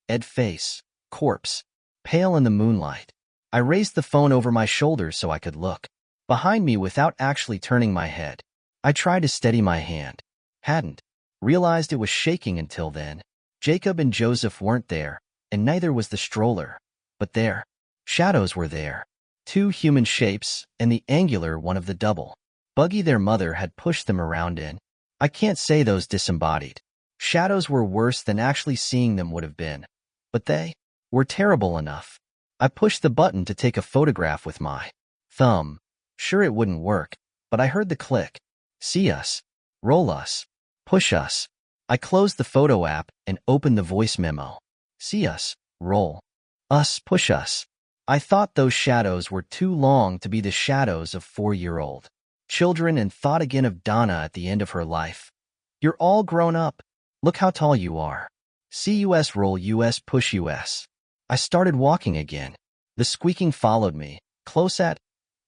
S1: Ed face, corpse, pale in the moonlight. I raised the phone over my shoulder so I could look behind me without actually turning my head. I tried to steady my hand. Hadn't realized it was shaking until then. Jacob and Joseph weren't there, and neither was the stroller. But their shadows were there. Two human shapes, and the angular one of the double buggy their mother had pushed them around in. I can't say those disembodied shadows were worse than actually seeing them would have been, but they were terrible enough. I pushed the button to take a photograph with my thumb. Sure, it wouldn't work, but I heard the click. See us. Roll us. Push us. I closed the photo app and opened the voice memo. See us. Roll us. Push us. I thought those shadows were too long to be the shadows of 4-year-old children and thought again of Donna at the end of her life. You're all grown up. Look how tall you are. See us. Roll us. Push us. I started walking again. The squeaking followed me, close at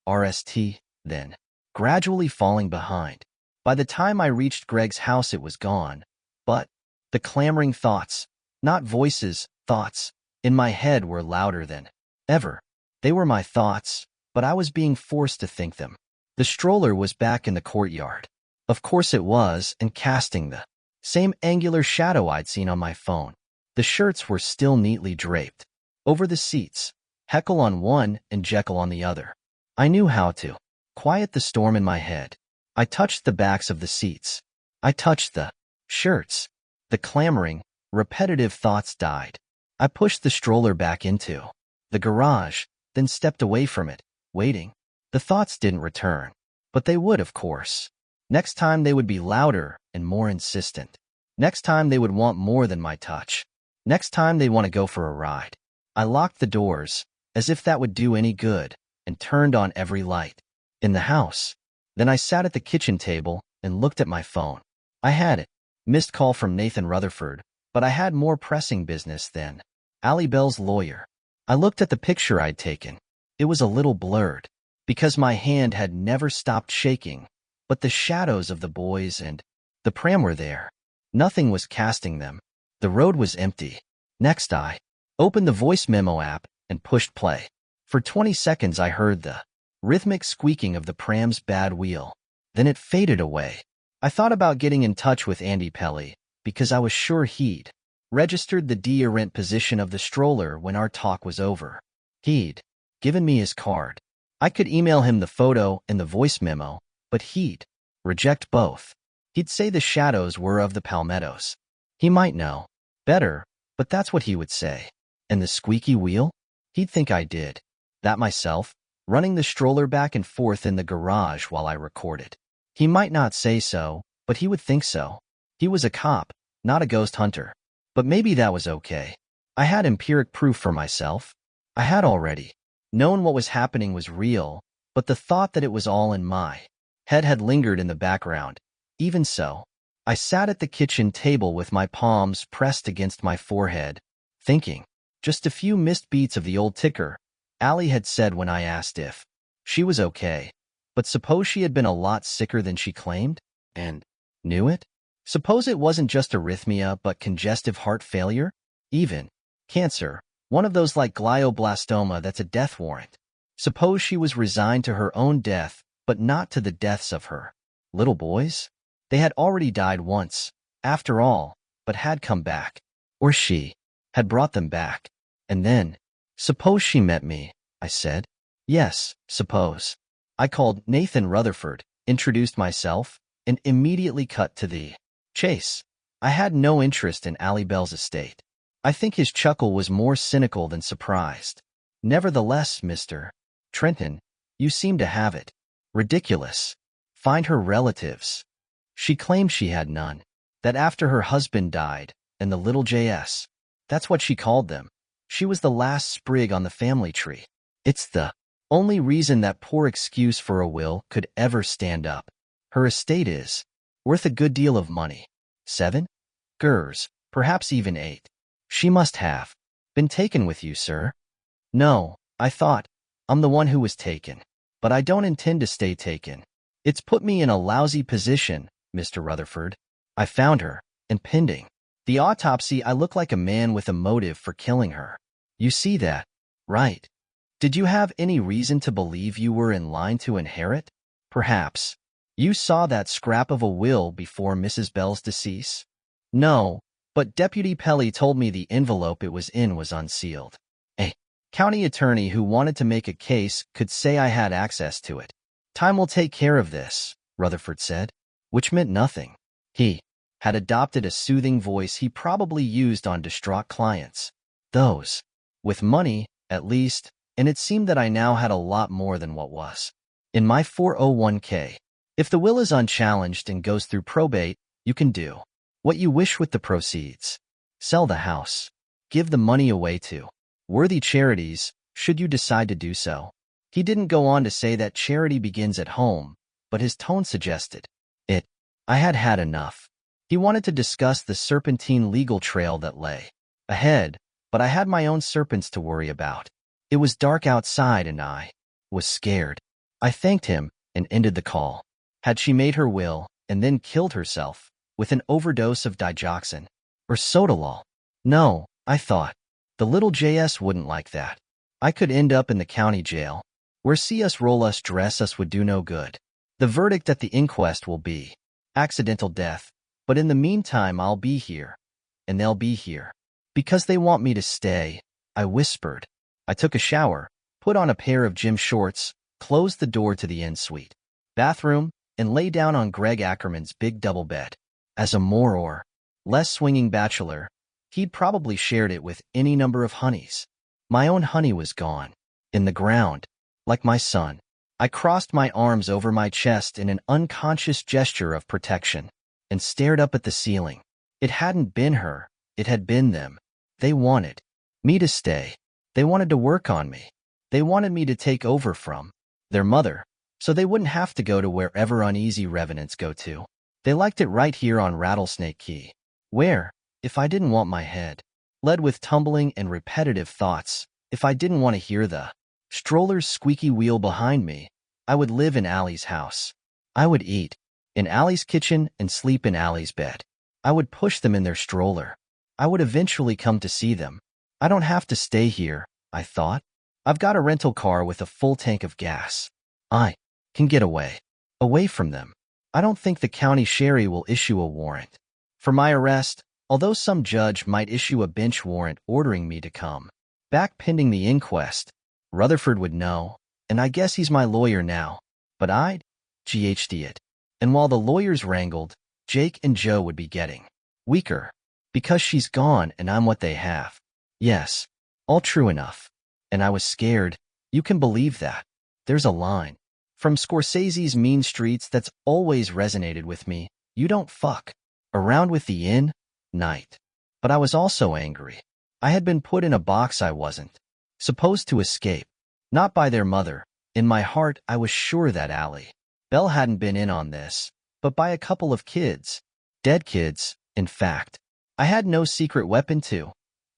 S1: RST, then gradually falling behind. By the time I reached Greg's house, it was gone. But the clamoring thoughts, not voices, thoughts, in my head were louder than ever. They were my thoughts, but I was being forced to think them. The stroller was back in the courtyard. Of course it was, and casting the same angular shadow I'd seen on my phone. The shirts were still neatly draped over the seats, Heckle on one and Jekyll on the other. I knew how to quiet the storm in my head. I touched the backs of the seats. I touched the shirts. The clamoring, repetitive thoughts died. I pushed the stroller back into the garage, then stepped away from it, waiting. The thoughts didn't return, but they would, of course. Next time they would be louder and more insistent. Next time they would want more than my touch. Next time they'd want to go for a ride. I locked the doors, as if that would do any good, and turned on every light in the house. Then I sat at the kitchen table and looked at my phone. I had it. Missed call from Nathan Rutherford, but I had more pressing business than Allie Bell's lawyer. I looked at the picture I'd taken. It was a little blurred, because my hand had never stopped shaking, but the shadows of the boys and the pram were there. Nothing was casting them. The road was empty. Next I opened the voice memo app and pushed play. For 20 seconds I heard the rhythmic squeaking of the pram's bad wheel. Then it faded away. I thought about getting in touch with Andy Pelly because I was sure he'd registered the de-errant position of the stroller when our talk was over. He'd given me his card. I could email him the photo and the voice memo, but he'd reject both. He'd say the shadows were of the palmettos. He might know better, but that's what he would say. And the squeaky wheel? He'd think I did that myself, running the stroller back and forth in the garage while I recorded. He might not say so, but he would think so. He was a cop, not a ghost hunter. But maybe that was okay. I had empiric proof for myself. I had already known what was happening was real, but the thought that it was all in my head had lingered in the background. Even so, I sat at the kitchen table with my palms pressed against my forehead, thinking. Just a few missed beats of the old ticker Allie had said when I asked if she was okay. But suppose she had been a lot sicker than she claimed? And knew it? Suppose it wasn't just arrhythmia but congestive heart failure? Even cancer, one of those like glioblastoma that's a death warrant. Suppose she was resigned to her own death, but not to the deaths of her little boys? They had already died once, after all, but had come back. Or she had brought them back. And then, suppose she met me, I said. Yes, suppose. I called Nathan Rutherford, introduced myself, and immediately cut to the chase. I had no interest in Allie Bell's estate. I think his chuckle was more cynical than surprised. Nevertheless, Mr. Trenton, you seem to have it. Ridiculous. Find her relatives. She claimed she had none. That after her husband died, and the little JS, that's what she called them. She was the last sprig on the family tree. It's the only reason that poor excuse for a will could ever stand up. Her estate is worth a good deal of money. 7 gers, perhaps even 8. She must have been taken with you, sir. No, I thought. I'm the one who was taken. But I don't intend to stay taken. It's put me in a lousy position, Mr. Rutherford. I found her, and pending the autopsy, I look like a man with a motive for killing her. You see that, right? Did you have any reason to believe you were in line to inherit? Perhaps. You saw that scrap of a will before Mrs. Bell's decease? No, but Deputy Pelly told me the envelope it was in was unsealed. A county attorney who wanted to make a case could say I had access to it. Time will take care of this, Rutherford said, which meant nothing. He had adopted a soothing voice he probably used on distraught clients. Those with money, at least, and it seemed that I now had a lot more than what was in my 401k. If the will is unchallenged and goes through probate, you can do what you wish with the proceeds. Sell the house. Give the money away to worthy charities, should you decide to do so. He didn't go on to say that charity begins at home, but his tone suggested it. I had had enough. He wanted to discuss the serpentine legal trail that lay ahead, but I had my own serpents to worry about. It was dark outside and I was scared. I thanked him and ended the call. Had she made her will and then killed herself with an overdose of digoxin or Sodalol? No, I thought. The little JS wouldn't like that. I could end up in the county jail, where see us, roll us, dress us would do no good. The verdict at the inquest will be accidental death, but in the meantime I'll be here, and they'll be here. Because they want me to stay, I whispered. I took a shower, put on a pair of gym shorts, closed the door to the en-suite bathroom, and lay down on Greg Ackerman's big double bed. As a more or less swinging bachelor, he'd probably shared it with any number of honeys. My own honey was gone. In the ground, like my son. I crossed my arms over my chest in an unconscious gesture of protection and stared up at the ceiling. It hadn't been her, it had been them. They wanted me to stay. They wanted to work on me. They wanted me to take over from their mother, so they wouldn't have to go to wherever uneasy revenants go to. They liked it right here on Rattlesnake Key, where, if I didn't want my head led with tumbling and repetitive thoughts, if I didn't want to hear the stroller's squeaky wheel behind me, I would live in Allie's house. I would eat in Allie's kitchen and sleep in Allie's bed. I would push them in their stroller. I would eventually come to see them. I don't have to stay here, I thought. I've got a rental car with a full tank of gas. I can get away. Away from them. I don't think the county sheriff will issue a warrant for my arrest, although some judge might issue a bench warrant ordering me to come back pending the inquest. Rutherford would know, and I guess he's my lawyer now. But I'd GHD it. And while the lawyers wrangled, Jake and Joe would be getting weaker. Because she's gone and I'm what they have. Yes, all true enough. And I was scared. You can believe that. There's a line from Scorsese's Mean Streets that's always resonated with me. You don't fuck around with the night. But I was also angry. I had been put in a box I wasn't supposed to escape. Not by their mother. In my heart, I was sure that Allie Bell hadn't been in on this, but by a couple of kids. Dead kids, in fact. I had no secret weapon to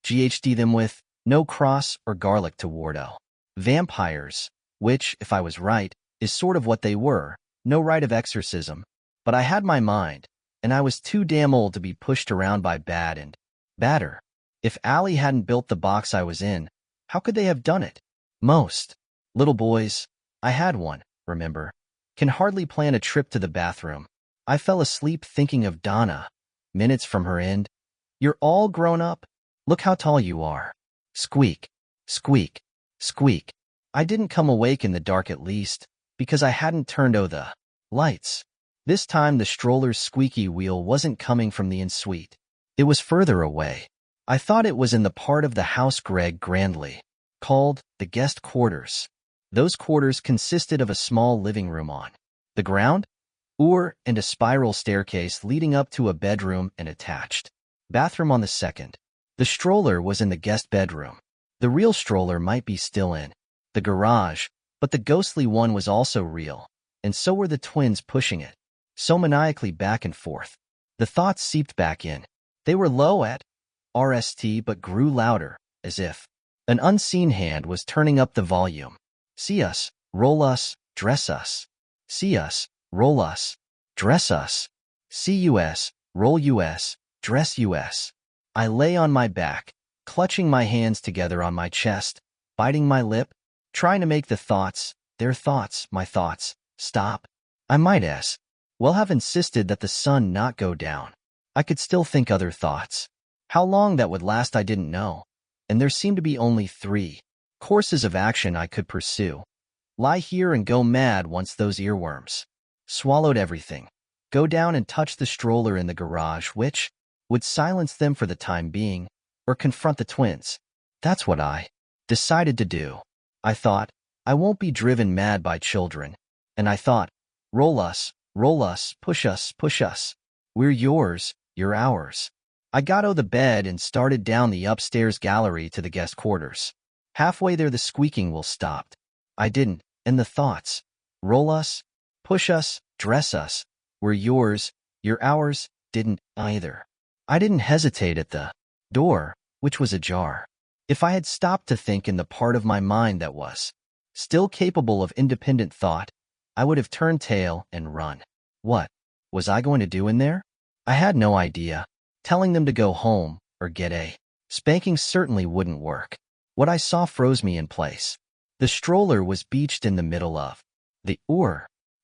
S1: GHD them with, no cross or garlic to Wardo. Vampires, which, if I was right, is sort of what they were, no rite of exorcism. But I had my mind, and I was too damn old to be pushed around by bad and badder. If Allie hadn't built the box I was in, how could they have done it? Most little boys, I had one, remember, can hardly plan a trip to the bathroom. I fell asleep thinking of Donna, minutes from her end. You're all grown up? Look how tall you are. Squeak, squeak, squeak. I didn't come awake in the dark at least, because I hadn't turned the lights. This time the stroller's squeaky wheel wasn't coming from the ensuite. It was further away. I thought it was in the part of the house Greg grandly called the guest quarters. Those quarters consisted of a small living room on the ground, and a spiral staircase leading up to a bedroom and attached bathroom on the second. The stroller was in the guest bedroom. The real stroller might be still in the garage, but the ghostly one was also real, and so were the twins pushing it, so maniacally back and forth. The thoughts seeped back in. They were low at RST but grew louder, as if an unseen hand was turning up the volume. See us, roll us, dress us. See us, roll us, dress us. See us, roll us, dress us. I lay on my back, clutching my hands together on my chest, biting my lip, trying to make the thoughts, their thoughts, my thoughts, stop. I might as well have insisted that the sun not go down. I could still think other thoughts. How long that would last I didn't know, and there seemed to be only 3 courses of action I could pursue. Lie here and go mad once those earworms swallowed everything. Go down and touch the stroller in the garage, which would silence them for the time being, or confront the twins. That's what I decided to do. I thought, I won't be driven mad by children. And I thought, roll us, push us, push us. We're yours, you're ours. I got out of the bed and started down the upstairs gallery to the guest quarters. Halfway there the squeaking wheel stopped. I didn't, and the thoughts, roll us, push us, dress us, we're yours, you're ours, didn't either. I didn't hesitate at the door, which was ajar. If I had stopped to think in the part of my mind that was still capable of independent thought, I would have turned tail and run. What was I going to do in there? I had no idea. Telling them to go home or get a spanking certainly wouldn't work. What I saw froze me in place. The stroller was beached in the middle of the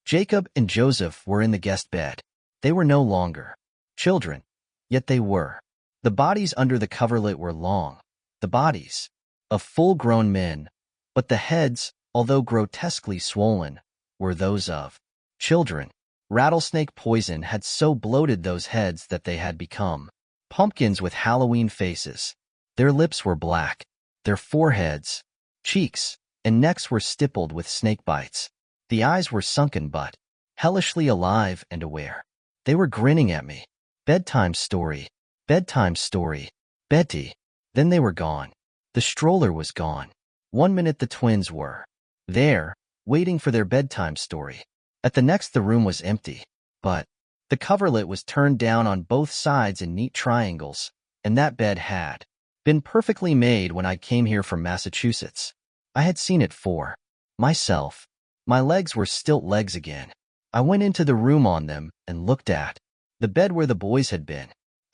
S1: Jacob and Joseph were in the guest bed. They were no longer children, yet they were. The bodies under the coverlet were long, the bodies of full-grown men, but the heads, although grotesquely swollen, were those of children. Rattlesnake poison had so bloated those heads that they had become pumpkins with Halloween faces. Their lips were black. Their foreheads, cheeks, and necks were stippled with snake bites. The eyes were sunken but hellishly alive and aware. They were grinning at me. Bedtime story. Bedtime story. Betty. Then they were gone. The stroller was gone. 1 minute the twins were there, waiting for their bedtime story. At the next the room was empty, but the coverlet was turned down on both sides in neat triangles, and that bed had been perfectly made when I came here from Massachusetts. I had seen it for myself. My legs were stilt legs again. I went into the room on them and looked at the bed where the boys had been.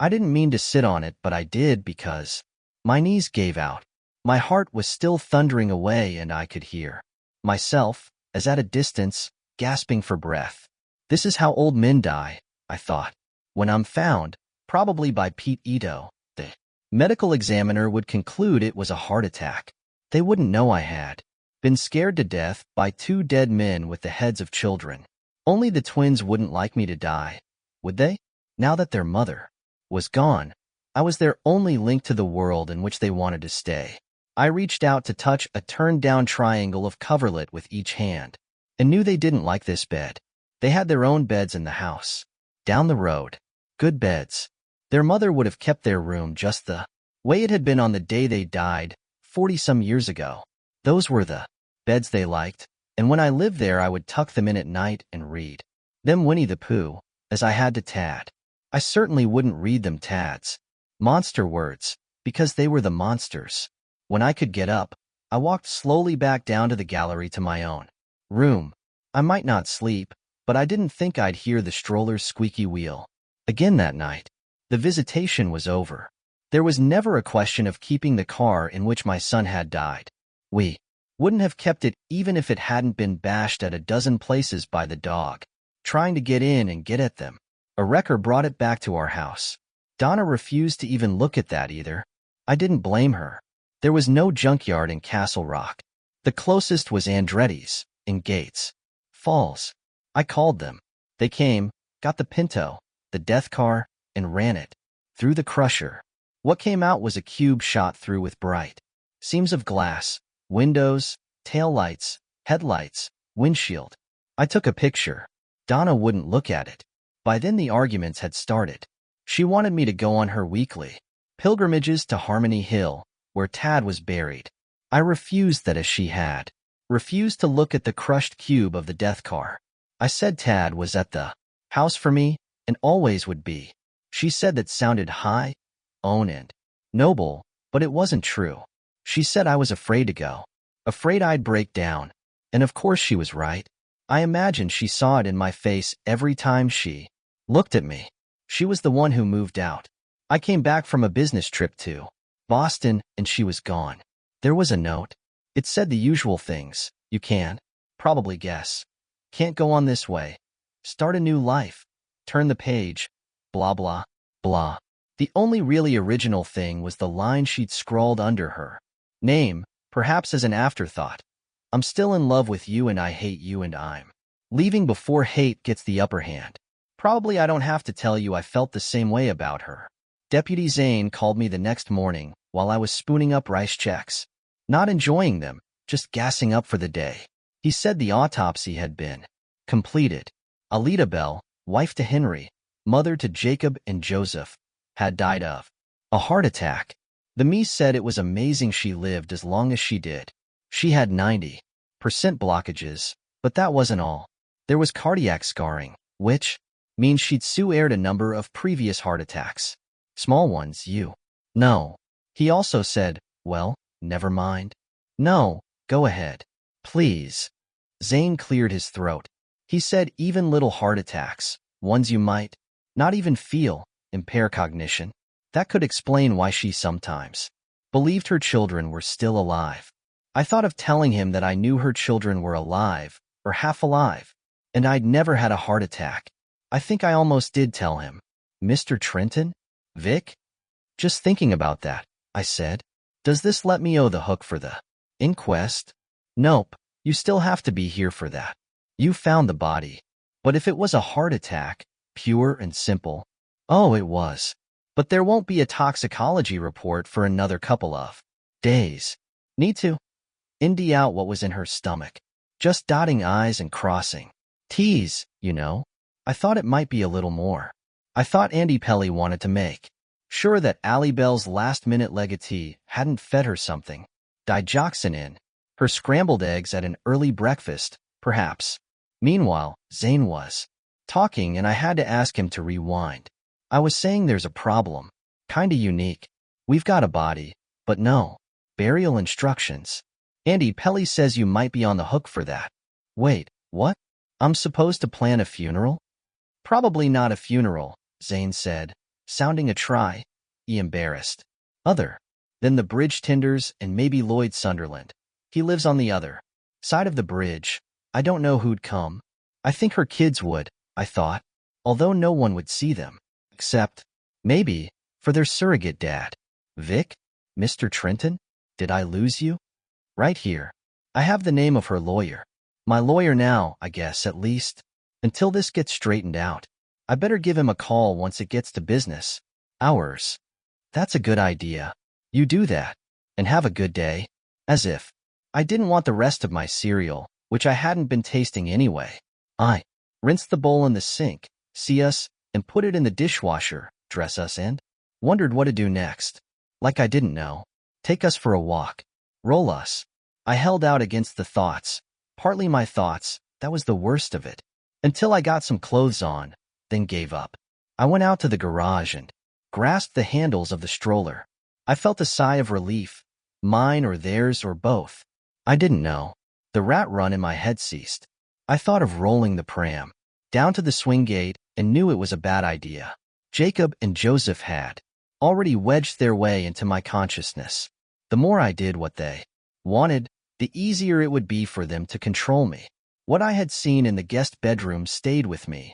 S1: I didn't mean to sit on it, but I did because my knees gave out. My heart was still thundering away, and I could hear myself, as at a distance, gasping for breath. This is how old men die, I thought. When I'm found, probably by Pete Ito, the medical examiner would conclude it was a heart attack. They wouldn't know I had been scared to death by two dead men with the heads of children. Only the twins wouldn't like me to die, would they? Now that their mother was gone, I was their only link to the world in which they wanted to stay. I reached out to touch a turned-down triangle of coverlet with each hand, and knew they didn't like this bed. They had their own beds in the house, down the road. Good beds. Their mother would have kept their room just the way it had been on the day they died, 40-some years ago. Those were the beds they liked, and when I lived there I would tuck them in at night and read them Winnie the Pooh, as I had to Tad. I certainly wouldn't read them Tad's monster words, because they were the monsters. When I could get up, I walked slowly back down to the gallery to my own room. I might not sleep, but I didn't think I'd hear the stroller's squeaky wheel again that night. The visitation was over. There was never a question of keeping the car in which my son had died. We wouldn't have kept it even if it hadn't been bashed at a dozen places by the dog, trying to get in and get at them. A wrecker brought it back to our house. Donna refused to even look at that either. I didn't blame her. There was no junkyard in Castle Rock. The closest was Andretti's, in Gates Falls. I called them. They came, got the Pinto, the death car, and ran it through the crusher. What came out was a cube shot through with bright seams of glass, windows, taillights, headlights, windshield. I took a picture. Donna wouldn't look at it. By then the arguments had started. She wanted me to go on her weekly pilgrimages to Harmony Hill, where Tad was buried. I refused that, as she had refused to look at the crushed cube of the death car. I said Tad was at the house for me, and always would be. She said that sounded high, own and noble, but it wasn't true. She said I was afraid to go, afraid I'd break down, and of course she was right. I imagined she saw it in my face every time she looked at me. She was the one who moved out. I came back from a business trip to Boston, and she was gone. There was a note. It said the usual things. You can probably guess. Can't go on this way. Start a new life. Turn the page. Blah, blah, blah. The only really original thing was the line she'd scrawled under her name, perhaps as an afterthought. I'm still in love with you and I hate you and I'm leaving before hate gets the upper hand. Probably I don't have to tell you I felt the same way about her. Deputy Zane called me the next morning while I was spooning up rice checks. Not enjoying them, just gassing up for the day. He said the autopsy had been completed. Alida Bell, wife to Henry, mother to Jacob and Joseph, had died of a heart attack. The me said it was amazing she lived as long as she did. She had 90% blockages, but that wasn't all. There was cardiac scarring, which means she'd aired a number of previous heart attacks. Small ones, you know. He also said, well, never mind. No, go ahead. Please. Zane cleared his throat. He said even little heart attacks, ones you might not even feel, impair cognition. That could explain why she sometimes believed her children were still alive. I thought of telling him that I knew her children were alive, or half alive, and I'd never had a heart attack. I think I almost did tell him. Mr. Trenton? Vic? Just thinking about that, I said. Does this let me off the hook for the inquest? Nope, you still have to be here for that. You found the body. But if it was a heart attack, pure and simple. Oh, it was. But there won't be a toxicology report for another couple of days. Need to Indy out what was in her stomach. Just dotting I's and crossing T's, you know. I thought it might be a little more. I thought Andy Pelly wanted to make sure that Allie Bell's last-minute legatee hadn't fed her something. Digoxin in her scrambled eggs at an early breakfast, perhaps. Meanwhile, Zane was talking, and I had to ask him to rewind. I was saying there's a problem. Kinda unique. We've got a body, but no burial instructions. Andy Pelly says you might be on the hook for that. Wait, what? I'm supposed to plan a funeral? Probably not a funeral, Zane said. sounding a try, embarrassed. Other. Then the bridge tenders and maybe Lloyd Sunderland. He lives on the other side of the bridge. I don't know who'd come. I think her kids would, I thought, although no one would see them. Except, maybe, for their surrogate dad. Vic? Mr. Trenton? Did I lose you? Right here. I have the name of her lawyer. My lawyer now, I guess, at least. Until this gets straightened out. I better give him a call once it gets to business hours. That's a good idea. You do that. And have a good day. As if. I didn't want the rest of my cereal, which I hadn't been tasting anyway. I rinsed the bowl in the sink, see us, and put it in the dishwasher, dress us and wondered what to do next. Like I didn't know. Take us for a walk. Roll us. I held out against the thoughts. Partly my thoughts, that was the worst of it. Until I got some clothes on, then gave up. I went out to the garage and grasped the handles of the stroller. I felt a sigh of relief, mine or theirs or both. I didn't know. The rat run in my head ceased. I thought of rolling the pram down to the swing gate and knew it was a bad idea. Jacob and Joseph had already wedged their way into my consciousness. The more I did what they wanted, the easier it would be for them to control me. What I had seen in the guest bedroom stayed with me.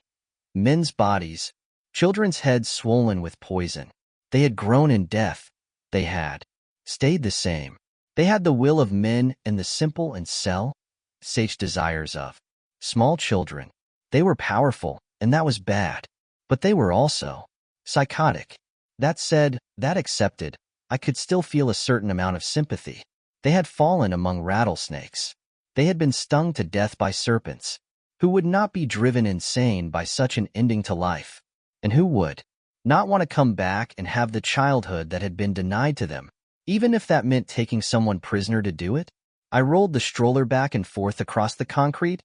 S1: Men's bodies, children's heads swollen with poison. They had grown in death. They had stayed the same. They had the will of men and the simple and self-sage desires of small children. They were powerful, and that was bad. But they were also psychotic. That said, that accepted, I could still feel a certain amount of sympathy. They had fallen among rattlesnakes. They had been stung to death by serpents. Who would not be driven insane by such an ending to life? And who would not want to come back and have the childhood that had been denied to them, even if that meant taking someone prisoner to do it? I rolled the stroller back and forth across the concrete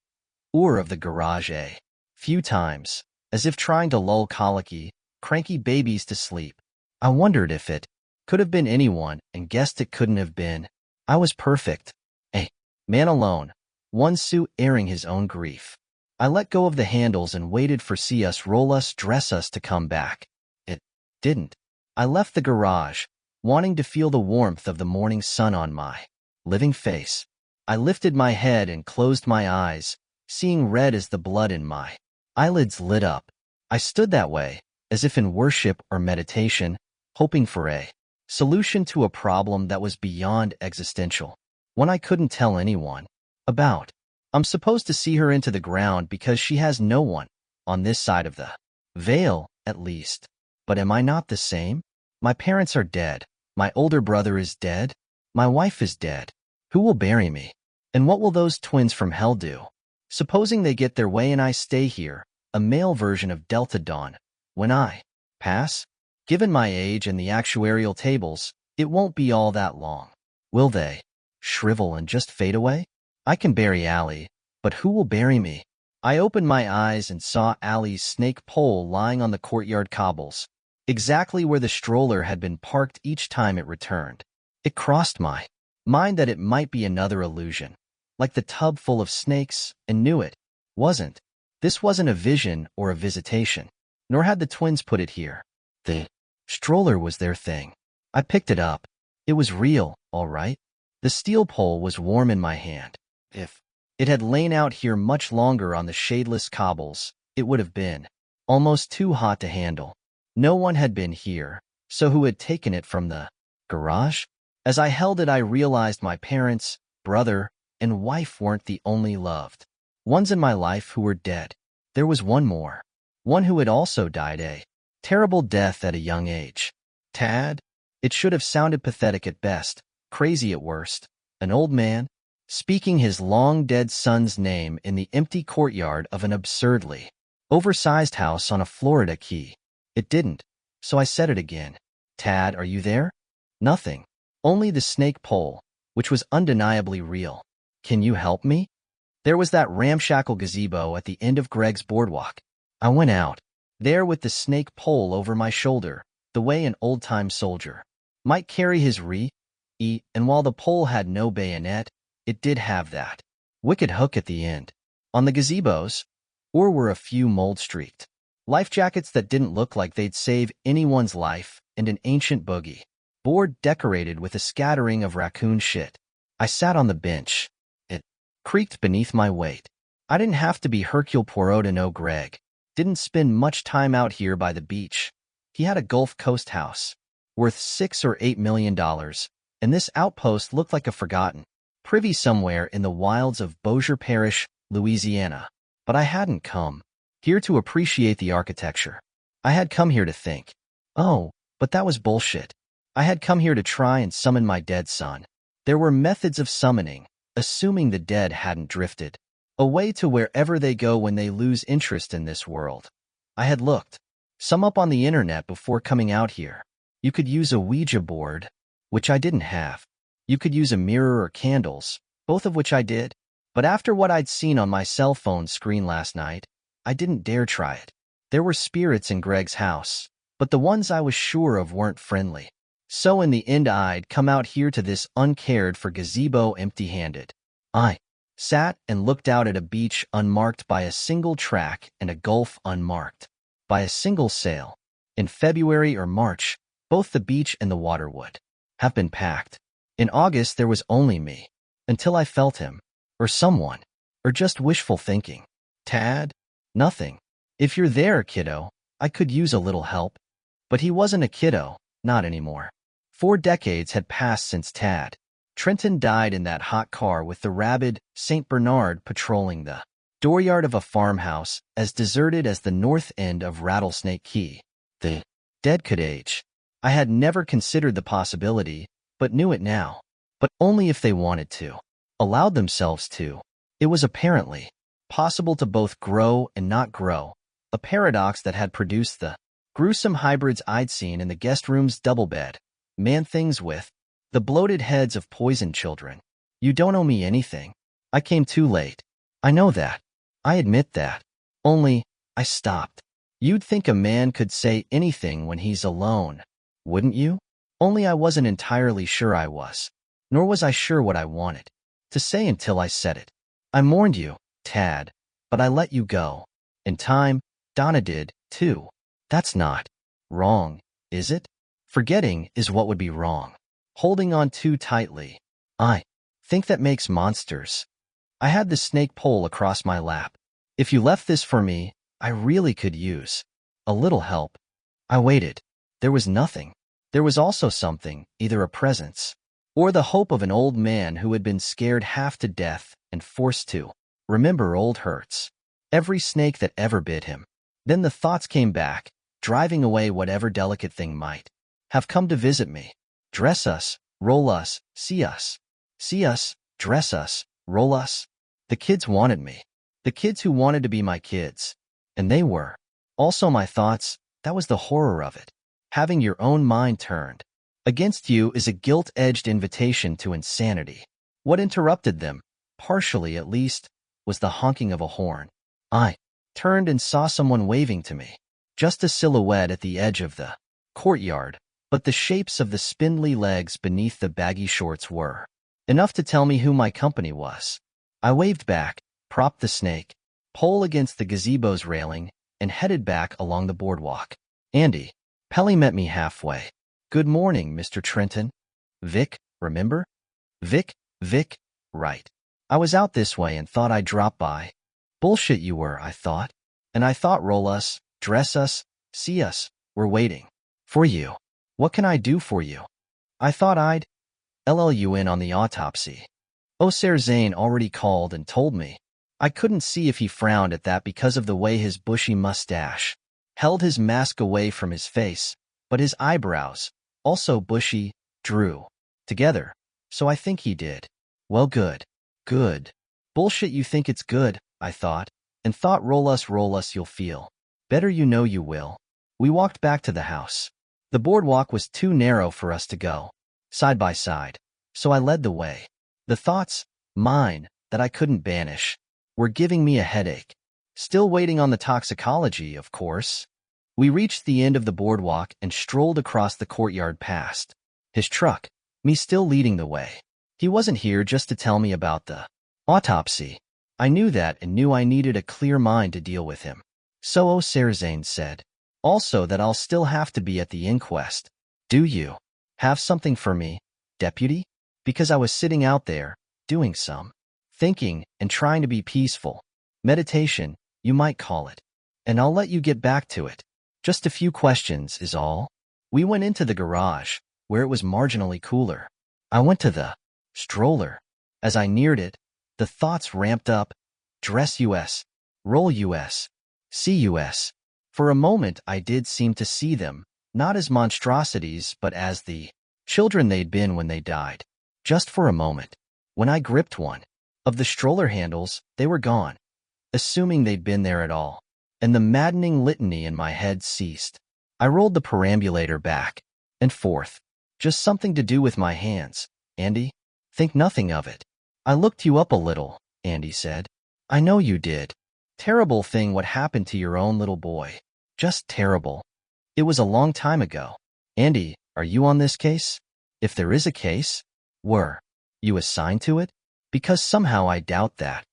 S1: of the garage a few times, as if trying to lull colicky, cranky babies to sleep. I wondered if it could have been anyone and guessed it couldn't have been. I was perfect. A man alone, one suit airing his own grief. I let go of the handles and waited for see us, roll us, dress us to come back. It didn't. I left the garage, wanting to feel the warmth of the morning sun on my living face. I lifted my head and closed my eyes, seeing red as the blood in my eyelids lit up. I stood that way, as if in worship or meditation, hoping for a solution to a problem that was beyond existential, one I couldn't tell anyone about. I'm supposed to see her into the ground because she has no one on this side of the veil, at least. But am I not the same? My parents are dead. My older brother is dead. My wife is dead. Who will bury me? And what will those twins from hell do? Supposing they get their way and I stay here, a male version of Delta Dawn, when I pass? Given my age and the actuarial tables, it won't be all that long. Will they shrivel and just fade away? I can bury Allie, but who will bury me? I opened my eyes and saw Allie's snake pole lying on the courtyard cobbles, exactly where the stroller had been parked each time it returned. It crossed my mind that it might be another illusion, like the tub full of snakes, and knew it wasn't. This wasn't a vision or a visitation, nor had the twins put it here. The stroller was their thing. I picked it up. It was real, all right. The steel pole was warm in my hand. If it had lain out here much longer on the shadeless cobbles, it would have been almost too hot to handle. No one had been here, so who had taken it from the garage? As I held it, I realized my parents, brother, and wife weren't the only loved ones in my life who were dead. There was one more. One who had also died a terrible death at a young age. Tad? It should have sounded pathetic at best, crazy at worst. An old man, speaking his long-dead son's name in the empty courtyard of an absurdly oversized house on a Florida key. It didn't, so I said it again. Tad, are you there? Nothing. Only the snake pole, which was undeniably real. Can you help me? There was that ramshackle gazebo at the end of Greg's boardwalk. I went out, there with the snake pole over my shoulder, the way an old-time soldier might carry his and while the pole had no bayonet, it did have that wicked hook at the end. On the gazebos, were a few mold-streaked Life jackets that didn't look like they'd save anyone's life, and an ancient boogie board decorated with a scattering of raccoon shit. I sat on the bench. It creaked beneath my weight. I didn't have to be Hercule Poirot to know Greg didn't spend much time out here by the beach. He had a Gulf Coast house worth $6 or $8 million, and this outpost looked like a forgotten privy somewhere in the wilds of Bossier Parish, Louisiana. But I hadn't come here to appreciate the architecture. I had come here to think. Oh, but that was bullshit. I had come here to try and summon my dead son. There were methods of summoning, assuming the dead hadn't drifted away to wherever they go when they lose interest in this world. I had looked some up on the internet before coming out here. You could use a Ouija board, which I didn't have. You could use a mirror or candles, both of which I did. But after what I'd seen on my cell phone screen last night, I didn't dare try it. There were spirits in Greg's house, but the ones I was sure of weren't friendly. So in the end I'd come out here to this uncared for gazebo empty-handed. I sat and looked out at a beach unmarked by a single track and a gulf unmarked by a single sail. In February or March, both the beach and the water would have been packed. In August there was only me, until I felt him, or someone, or just wishful thinking. Tad? Nothing. If you're there, kiddo, I could use a little help. But he wasn't a kiddo, not anymore. 4 decades had passed since Tad Trenton died in that hot car with the rabid St. Bernard patrolling the dooryard of a farmhouse as deserted as the north end of Rattlesnake Key. The dead could age. I had never considered the possibility, but knew it now. But only if they wanted to, allowed themselves to. It was apparently possible to both grow and not grow, a paradox that had produced the gruesome hybrids I'd seen in the guest room's double bed, man-things with the bloated heads of poisoned children. You don't owe me anything. I came too late. I know that. I admit that. Only, I stopped. You'd think a man could say anything when he's alone, wouldn't you? Only I wasn't entirely sure I was. Nor was I sure what I wanted to say until I said it. I mourned you, Tad, but I let you go. In time, Donna did, too. That's not wrong, is it? Forgetting is what would be wrong. Holding on too tightly. I think that makes monsters. I had the snake pole across my lap. If you left this for me, I really could use a little help. I waited. There was nothing. There was also something, either a presence or the hope of an old man who had been scared half to death and forced to remember old hurts. Every snake that ever bit him. Then the thoughts came back, driving away whatever delicate thing might have come to visit me. Dress us, roll us, see us. See us, dress us, roll us. The kids wanted me. The kids who wanted to be my kids. And they were. Also my thoughts, that was the horror of it. Having your own mind turned against you is a guilt-edged invitation to insanity. What interrupted them, partially at least, was the honking of a horn. I turned and saw someone waving to me. Just a silhouette at the edge of the courtyard, but the shapes of the spindly legs beneath the baggy shorts were enough to tell me who my company was. I waved back, propped the snake pole against the gazebo's railing, and headed back along the boardwalk. Andy Pelly met me halfway. Good morning, Mr. Trenton. Vic, remember? Vic, right. I was out this way and thought I'd drop by. Bullshit you were, I thought. And I thought roll us, dress us, see us, we're waiting for you. What can I do for you? I thought I'd LL you in on the autopsy. Osair Zane already called and told me. I couldn't see if he frowned at that because of the way his bushy mustache held his mask away from his face, but his eyebrows, also bushy, drew together, so I think he did. Well, good. Good. Bullshit you think it's good, I thought, and thought roll us you'll feel better, you know you will. We walked back to the house. The boardwalk was too narrow for us to go side by side, so I led the way. The thoughts, mine, that I couldn't banish, were giving me a headache. Still waiting on the toxicology, of course. We reached the end of the boardwalk and strolled across the courtyard past his truck, me still leading the way. He wasn't here just to tell me about the autopsy. I knew that and knew I needed a clear mind to deal with him. So Sarzane said. Also that I'll still have to be at the inquest. Do you have something for me, deputy? Because I was sitting out there, doing some thinking and trying to be peaceful. Meditation, you might call it. And I'll let you get back to it. Just a few questions is all. We went into the garage, where it was marginally cooler. I went to the stroller. As I neared it, the thoughts ramped up. Dress US. Roll US. See US. For a moment I did seem to see them, not as monstrosities but as the children they'd been when they died. Just for a moment. When I gripped one of the stroller handles, they were gone, assuming they'd been there at all, and the maddening litany in my head ceased. I rolled the perambulator back and forth. Just something to do with my hands, Andy. Think nothing of it. I looked you up a little, Andy said. I know you did. Terrible thing what happened to your own little boy. Just terrible. It was a long time ago. Andy, are you on this case? If there is a case, were you assigned to it? Because somehow I doubt that.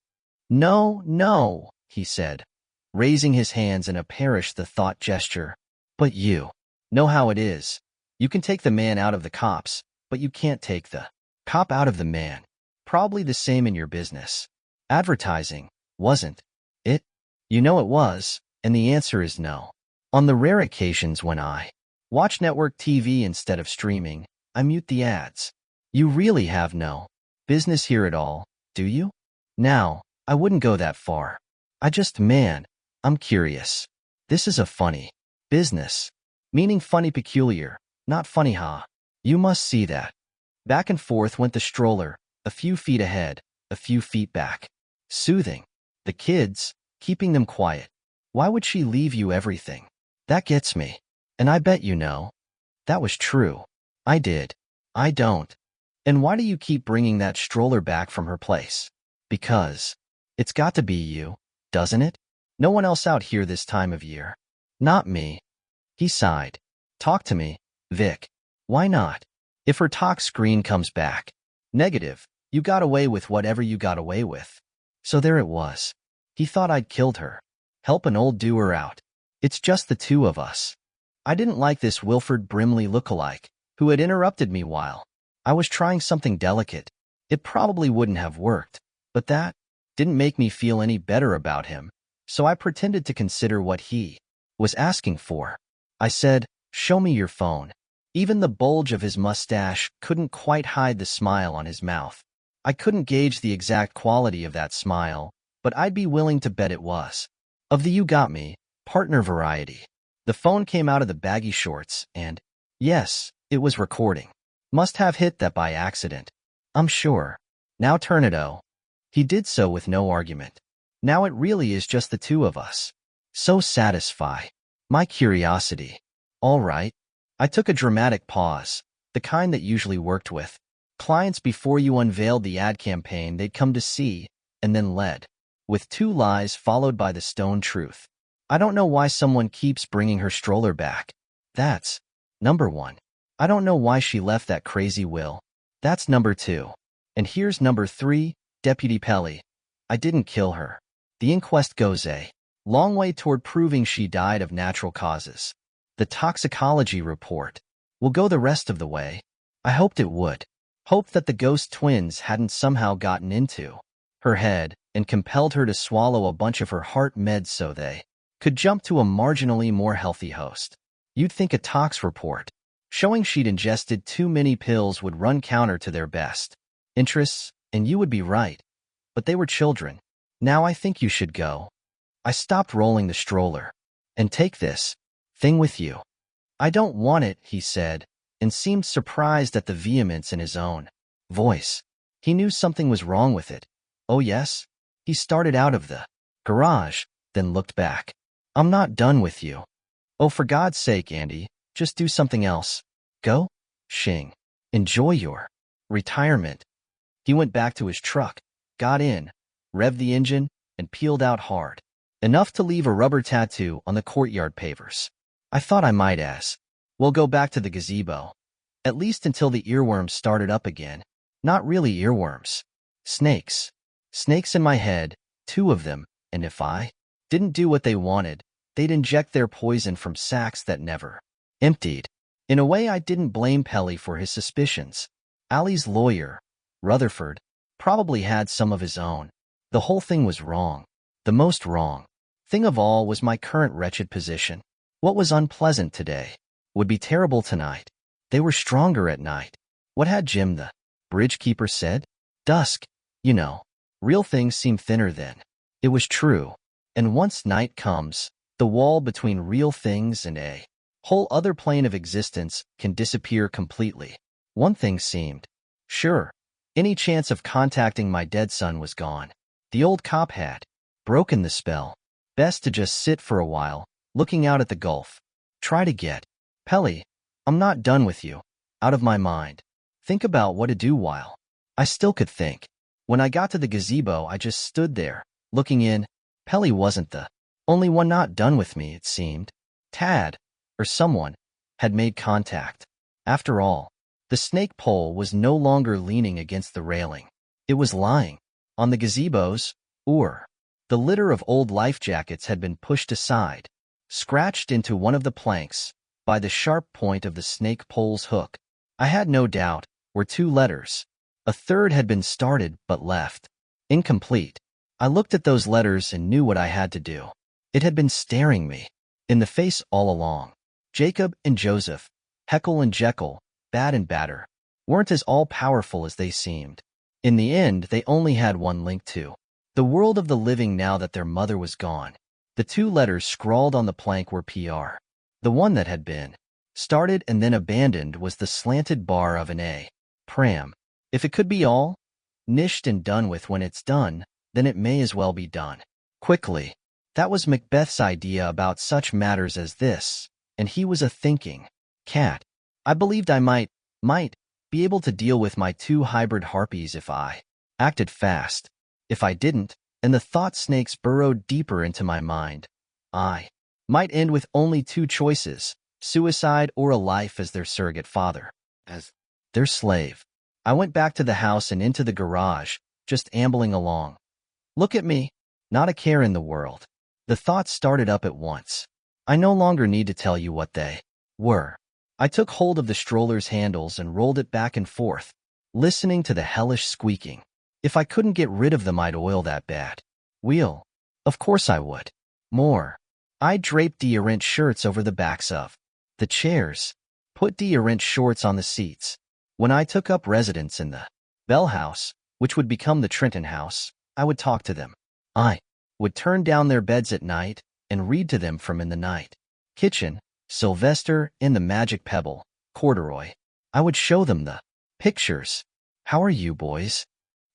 S1: No, no, he said, raising his hands in a perish the thought gesture. But you know how it is. You can take the man out of the cops, but you can't take the cop out of the man. Probably the same in your business. Advertising, wasn't it? You know it was, and the answer is no. On the rare occasions when I watch network TV instead of streaming, I mute the ads. You really have no business here at all, do you? Now, I wouldn't go that far. Man, I'm curious. This is a funny business. Meaning funny peculiar, not funny ha. You must see that. Back and forth went the stroller, a few feet ahead, a few feet back. Soothing. The kids, keeping them quiet. Why would she leave you everything? That gets me. And I bet you know. That was true. I did. I don't. And why do you keep bringing that stroller back from her place? Because it's got to be you, doesn't it? No one else out here this time of year. Not me. He sighed. Talk to me, Vic. Why not? If her talk screen comes back negative, you got away with whatever you got away with. So there it was. He thought I'd killed her. Help an old doer out. It's just the two of us. I didn't like this Wilford Brimley lookalike, who had interrupted me while I was trying something delicate. It probably wouldn't have worked, but that didn't make me feel any better about him, so I pretended to consider what he was asking for. I said, show me your phone. Even the bulge of his mustache couldn't quite hide the smile on his mouth. I couldn't gauge the exact quality of that smile, but I'd be willing to bet it was of the you got me, partner variety. The phone came out of the baggy shorts and, yes, it was recording. Must have hit that by accident. I'm sure. Now turn it o. He did so with no argument. Now it really is just the two of us. So satisfy my curiosity. All right. I took a dramatic pause, the kind that usually worked with clients before you unveiled the ad campaign they'd come to see, and then led with two lies followed by the stone truth. I don't know why someone keeps bringing her stroller back. That's number one. I don't know why she left that crazy will. That's number two. And here's number three, Deputy Pelly. I didn't kill her. The inquest goes a long way toward proving she died of natural causes. The toxicology report will go the rest of the way. I hoped it would. Hoped that the ghost twins hadn't somehow gotten into her head and compelled her to swallow a bunch of her heart meds so they could jump to a marginally more healthy host. You'd think a tox report showing she'd ingested too many pills would run counter to their best interests, and you would be right. But they were children. Now I think you should go. I stopped rolling the stroller. And take this thing with you. I don't want it, he said, and seemed surprised at the vehemence in his own voice. He knew something was wrong with it. Oh yes? He started out of the garage, then looked back. I'm not done with you. Oh, for God's sake, Andy, just do something else. Go? Shing. Enjoy your retirement. He went back to his truck, got in, revved the engine, and peeled out hard. Enough to leave a rubber tattoo on the courtyard pavers. I thought I might as well go back to the gazebo. At least until the earworms started up again. Not really earworms. Snakes. Snakes in my head, two of them, and if I didn't do what they wanted, They'd inject their poison from sacks that never emptied. In a way, I didn't blame Pelly for his suspicions. Allie's lawyer, Rutherford, probably had some of his own. The whole thing was wrong. The most wrong thing of all was my current wretched position. What was unpleasant today would be terrible tonight. They were stronger at night. What had Jim the bridge keeper said? Dusk, you know. Real things seem thinner then. It was true. And once night comes, the wall between real things and a whole other plane of existence can disappear completely. One thing seemed sure. Any chance of contacting my dead son was gone. The old cop had broken the spell. Best to just sit for a while, looking out at the gulf. Try to get Pelly, I'm not done with you. Out of my mind. Think about what to do while I still could think. When I got to the gazebo, I just stood there, looking in. Pelly wasn't the only one not done with me, it seemed. Tad, or someone, had made contact. After all, the snake pole was no longer leaning against the railing. It was lying on the gazebo's oar. The litter of old life jackets had been pushed aside, scratched into one of the planks by the sharp point of the snake pole's hook. I had no doubt were 2 letters. A third had been started but left incomplete. I looked at those letters and knew what I had to do. It had been staring me in the face all along. Jacob and Joseph, Heckle and Jekyll, Bad and Badder, weren't as all-powerful as they seemed. In the end, they only had one link to the world of the living now that their mother was gone. The 2 letters scrawled on the plank were PR. The one that had been started and then abandoned was the slanted bar of an A. Pram. If it could be all nished and done with when it's done, then it may as well be done quickly. That was Macbeth's idea about such matters as this, and he was a thinking cat. I believed I might be able to deal with my 2 hybrid harpies if I acted fast. If I didn't, and the thought snakes burrowed deeper into my mind, I might end with only 2 choices, suicide or a life as their surrogate father, as their slave. I went back to the house and into the garage, just ambling along. Look at me, not a care in the world. The thoughts started up at once. I no longer need to tell you what they were. I took hold of the stroller's handles and rolled it back and forth, listening to the hellish squeaking. If I couldn't get rid of them, I'd oil that bad wheel. Of course I would. More. I draped deodorant shirts over the backs of the chairs, put deodorant shorts on the seats. When I took up residence in the Bell House, which would become the Trenton House, I would talk to them. I would turn down their beds at night and read to them from in the night kitchen, Sylvester and the Magic Pebble, Corduroy. I would show them the pictures. How are you, boys?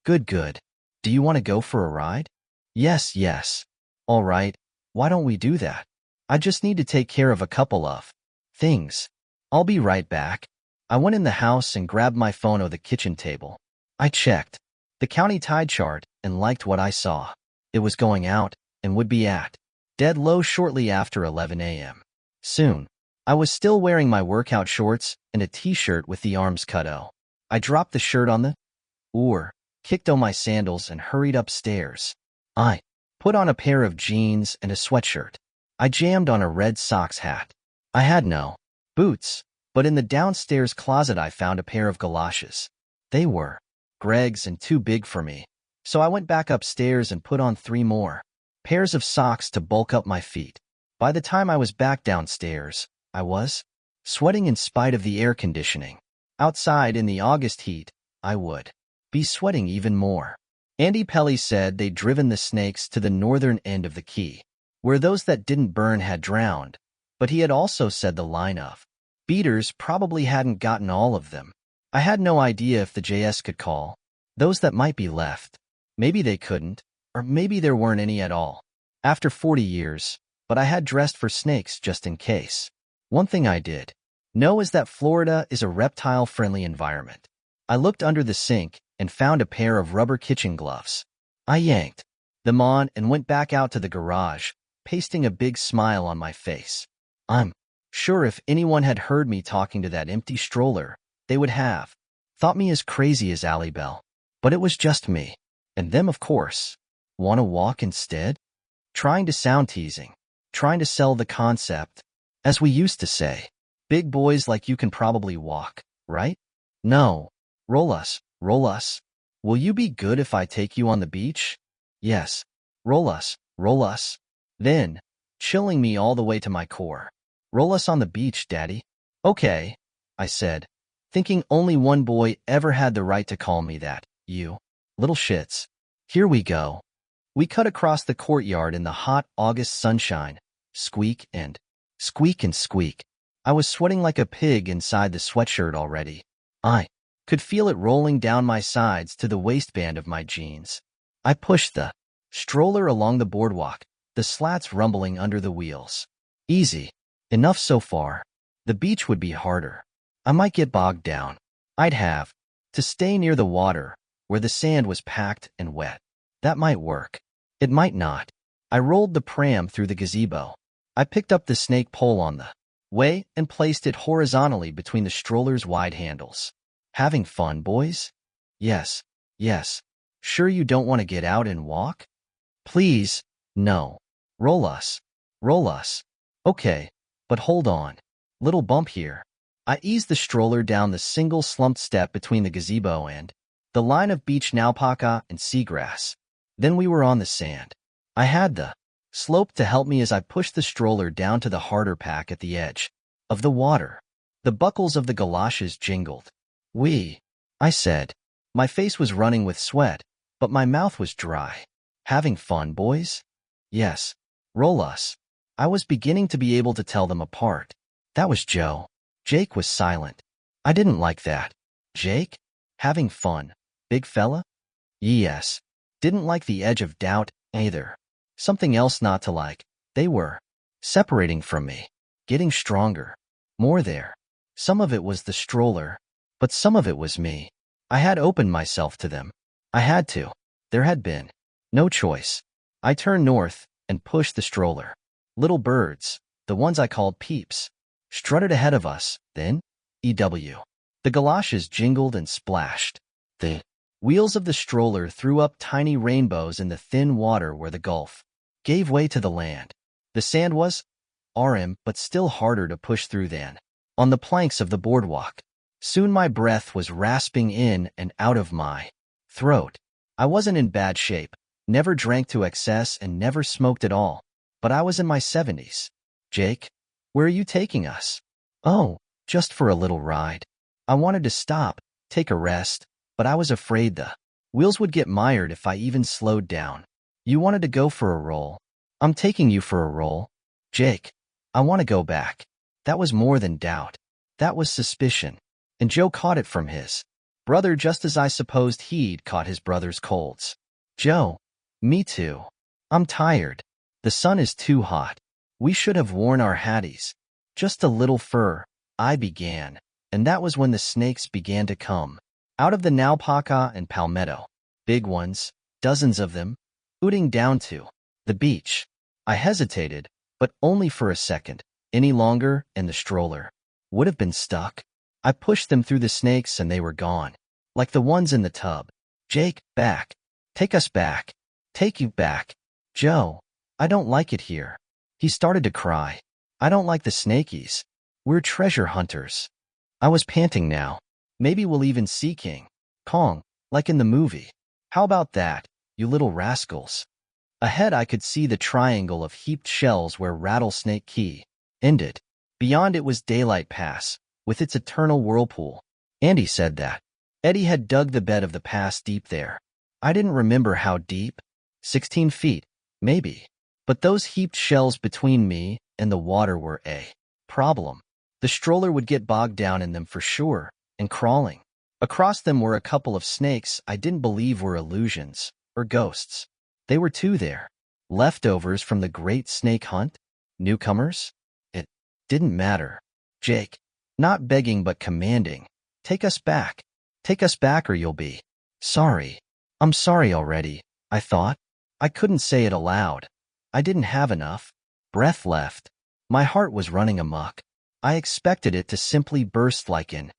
S1: Good, good. Do you want to go for a ride? Yes, yes. All right. Why don't we do that? I just need to take care of a couple of things. I'll be right back. I went in the house and grabbed my phone off the kitchen table. I checked the county tide chart and liked what I saw. It was going out and would be at dead low shortly after 11 a.m. Soon. I was still wearing my workout shorts and a t-shirt with the arms cut out. I dropped the shirt on the oar, kicked on my sandals, and hurried upstairs. I put on a pair of jeans and a sweatshirt. I jammed on a Red Sox hat. I had no boots, but in the downstairs closet I found a pair of galoshes. They were Greg's and too big for me, so I went back upstairs and put on 3 more pairs of socks to bulk up my feet. By the time I was back downstairs, I was sweating in spite of the air conditioning. Outside in the August heat, I would be sweating even more. Andy Pelly said they'd driven the snakes to the northern end of the key, where those that didn't burn had drowned, but he had also said the line of beaters probably hadn't gotten all of them. I had no idea if the JS could call those that might be left. Maybe they couldn't, or maybe there weren't any at all. After 40 years, but I had dressed for snakes just in case. One thing I did know is that Florida is a reptile-friendly environment. I looked under the sink and found a pair of rubber kitchen gloves. I yanked them on and went back out to the garage, pasting a big smile on my face. I'm sure if anyone had heard me talking to that empty stroller, they would have thought me as crazy as Allie Bell. But it was just me. And them, of course. Want to walk instead? Trying to sound teasing. trying to sell the concept. As we used to say, big boys like you can probably walk, right? No. Roll us, roll us. Will you be good if I take you on the beach? Yes. Roll us, roll us. Then, chilling me all the way to my core. Roll us on the beach, Daddy. Okay, I said, thinking only one boy ever had the right to call me that, you little shits. Here we go. We cut across the courtyard in the hot August sunshine, squeak and squeak and squeak. I was sweating like a pig inside the sweatshirt already. I could feel it rolling down my sides to the waistband of my jeans. I pushed the stroller along the boardwalk, the slats rumbling under the wheels. Easy. Enough so far. The beach would be harder. I might get bogged down. I'd have to stay near the water, where the sand was packed and wet. That might work. It might not. I rolled the pram through the gazebo. I picked up the snake pole on the way and placed it horizontally between the stroller's wide handles. Having fun, boys? Yes, yes. Sure you don't want to get out and walk? Please, no. Roll us. Roll us. Okay, but hold on. Little bump here. I eased the stroller down the single slumped step between the gazebo and the line of beach naupaka and seagrass. Then we were on the sand. I had the slope to help me as I pushed the stroller down to the harder pack at the edge of the water. The buckles of the galoshes jingled. I said. My face was running with sweat, but my mouth was dry. Having fun, boys? Yes. Roll us. I was beginning to be able to tell them apart. That was Joe. Jake was silent. I didn't like that. Jake? Having fun. Big fella? Yes. Didn't like the edge of doubt, either. Something else not to like. They were separating from me. Getting stronger. More there. Some of it was the stroller, but some of it was me. I had opened myself to them. I had to. There had been no choice. I turned north and pushed the stroller. Little birds, the ones I called peeps, strutted ahead of us, then, EW. The galoshes jingled and splashed. The wheels of the stroller threw up tiny rainbows in the thin water where the gulf gave way to the land. The sand was RM, but still harder to push through than on the planks of the boardwalk. Soon my breath was rasping in and out of my throat. I wasn't in bad shape, never drank to excess and never smoked at all, but I was in my 70s. Jake, where are you taking us? Oh, just for a little ride. I wanted to stop, take a rest, but I was afraid the wheels would get mired if I even slowed down. You wanted to go for a roll. I'm taking you for a roll. Jake, I want to go back. That was more than doubt. That was suspicion. And Joe caught it from his brother just as I supposed he'd caught his brother's colds. Joe, me too. I'm tired. The sun is too hot. We should have worn our hatties. Just a little fur, I began, and that was when the snakes began to come. Out of the naupaka and palmetto. Big ones, dozens of them, ooting down to the beach. I hesitated, but only for a second. Any longer, and the stroller would have been stuck. I pushed them through the snakes and they were gone, like the ones in the tub. Jake, back. Take us back. Take you back. Joe, I don't like it here. He started to cry. I don't like the snakies. We're treasure hunters. I was panting now. Maybe we'll even see King Kong, like in the movie. How about that, you little rascals? Ahead I could see the triangle of heaped shells where Rattlesnake Key ended. Beyond it was Daylight Pass, with its eternal whirlpool. Andy said that Eddie had dug the bed of the pass deep there. I didn't remember how deep. 16 feet, maybe. But those heaped shells between me and the water were a problem. The stroller would get bogged down in them for sure, and crawling. Across them were a couple of snakes I didn't believe were illusions, or ghosts. They were too there. Leftovers from the great snake hunt? Newcomers? It didn't matter. Jake, not begging but commanding. Take us back. Take us back or you'll be sorry. I'm sorry already, I thought. I couldn't say it aloud. I didn't have enough breath left. My heart was running amok. I expected it to simply burst like an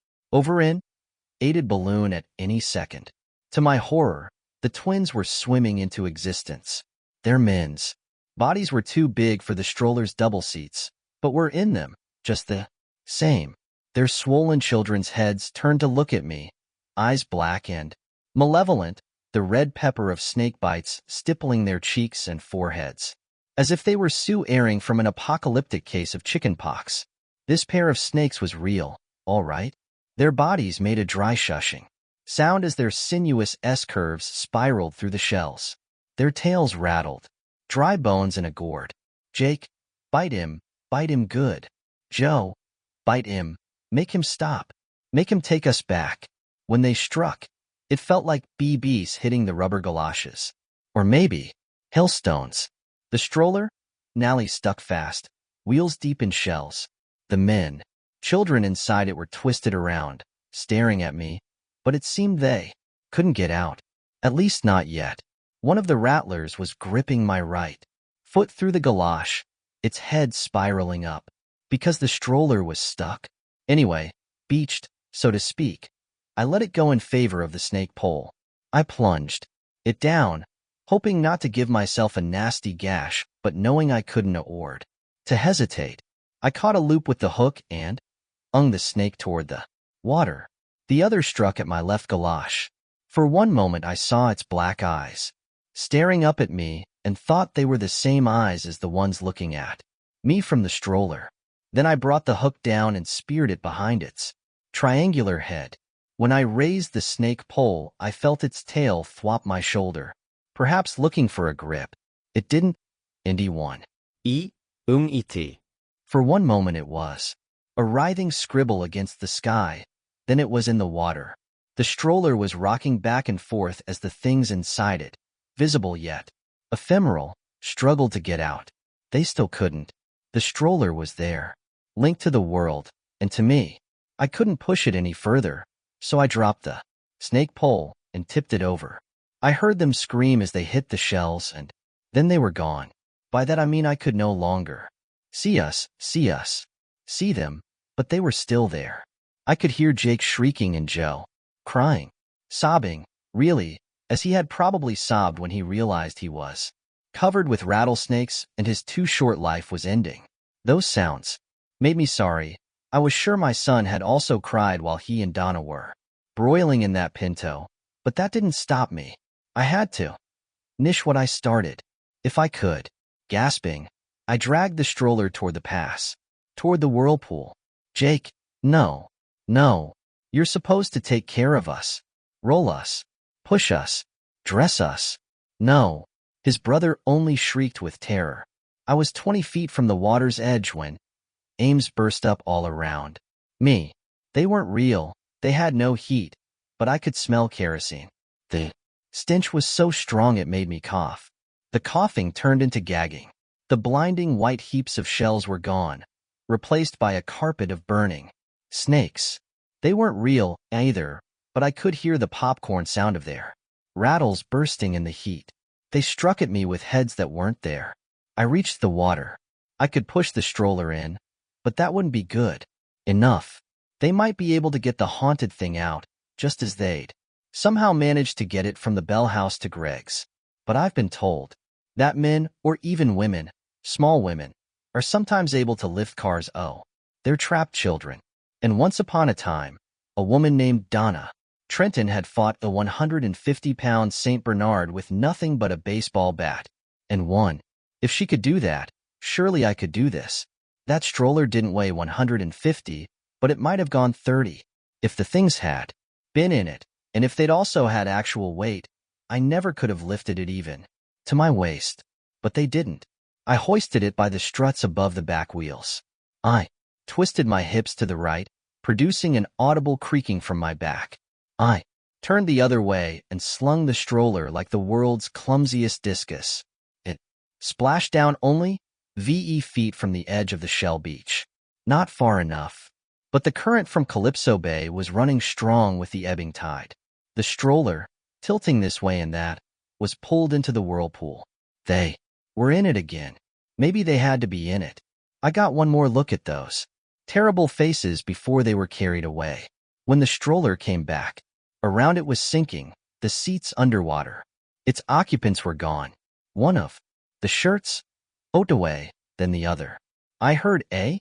S1: aided balloon at any second. To my horror, the twins were swimming into existence. Their mins, Bodies were too big for the stroller's double seats, but were in them, just the same. Their swollen children's heads turned to look at me, eyes black and malevolent, the red pepper of snake bites stippling their cheeks and foreheads, as if they were sue-airing from an apocalyptic case of chickenpox. This pair of snakes was real, all right. Their bodies made a dry shushing sound as their sinuous S-curves spiraled through the shells. Their tails rattled, dry bones in a gourd. Jake, bite him good. Joe, bite him, make him stop, make him take us back. When they struck, it felt like BBs hitting the rubber galoshes. Or maybe hailstones. The stroller, Nally stuck fast, wheels deep in shells. The men, children inside it were twisted around, staring at me, but it seemed they couldn't get out. At least not yet. One of the rattlers was gripping my right foot through the galosh, its head spiraling up, because the stroller was stuck. Anyway, beached, so to speak, I let it go in favor of the snake pole. I plunged it down, hoping not to give myself a nasty gash, but knowing I couldn't afford to hesitate. I caught a loop with the hook and hung the snake toward the water. The other struck at my left galosh. For one moment I saw its black eyes, staring up at me, and thought they were the same eyes as the ones looking at me from the stroller. Then I brought the hook down and speared it behind its triangular head. When I raised the snake pole, I felt its tail thwop my shoulder, perhaps looking for a grip. It didn't. Indy one.
S2: It.
S1: For one moment it was a writhing scribble against the sky, then it was in the water. The stroller was rocking back and forth as the things inside it, visible yet ephemeral, struggled to get out. They still couldn't. The stroller was there, linked to the world, and to me. I couldn't push it any further, so I dropped the snake pole and tipped it over. I heard them scream as they hit the shells, and then they were gone. By that I mean I could no longer see them, but they were still there. I could hear Jake shrieking and Joe crying, sobbing, really, as he had probably sobbed when he realized he was covered with rattlesnakes and his too short life was ending. Those sounds made me sorry. I was sure my son had also cried while he and Donna were broiling in that pinto, but that didn't stop me. I had to finish what I started, if I could. Gasping, I dragged the stroller toward the pass, toward the whirlpool. Jake, no. You're supposed to take care of us, roll us, push us, dress us. No. His brother only shrieked with terror. I was 20 feet from the water's edge when aims burst up all around me. They weren't real, they had no heat, but I could smell kerosene. The stench was so strong it made me cough. The coughing turned into gagging. The blinding white heaps of shells were gone, replaced by a carpet of burning snakes. They weren't real either, but I could hear the popcorn sound of their rattles bursting in the heat. They struck at me with heads that weren't there. I reached the water. I could push the stroller in, but that wouldn't be good enough. They might be able to get the haunted thing out, just as they'd somehow managed to get it from the Bell House to Greg's. But I've been told that men, or even women, small women, are sometimes able to lift cars. Oh, they're trapped children. And once upon a time, a woman named Donna Trenton had fought a 150-pound St. Bernard with nothing but a baseball bat, and won. If she could do that, surely I could do this. That stroller didn't weigh 150, but it might have gone 30. If the things had been in it, and if they'd also had actual weight, I never could have lifted it even to my waist. But they didn't. I hoisted it by the struts above the back wheels. I twisted my hips to the right, producing an audible creaking from my back. I turned the other way and slung the stroller like the world's clumsiest discus. It splashed down only 20 feet from the edge of the shell beach. Not far enough. But the current from Calypso Bay was running strong with the ebbing tide. The stroller, tilting this way and that, was pulled into the whirlpool. They were in it again. Maybe they had to be in it. I got one more look at those terrible faces before they were carried away. When the stroller came back, around it was sinking, the seats underwater. Its occupants were gone. One of the shirts away, then the other. I heard a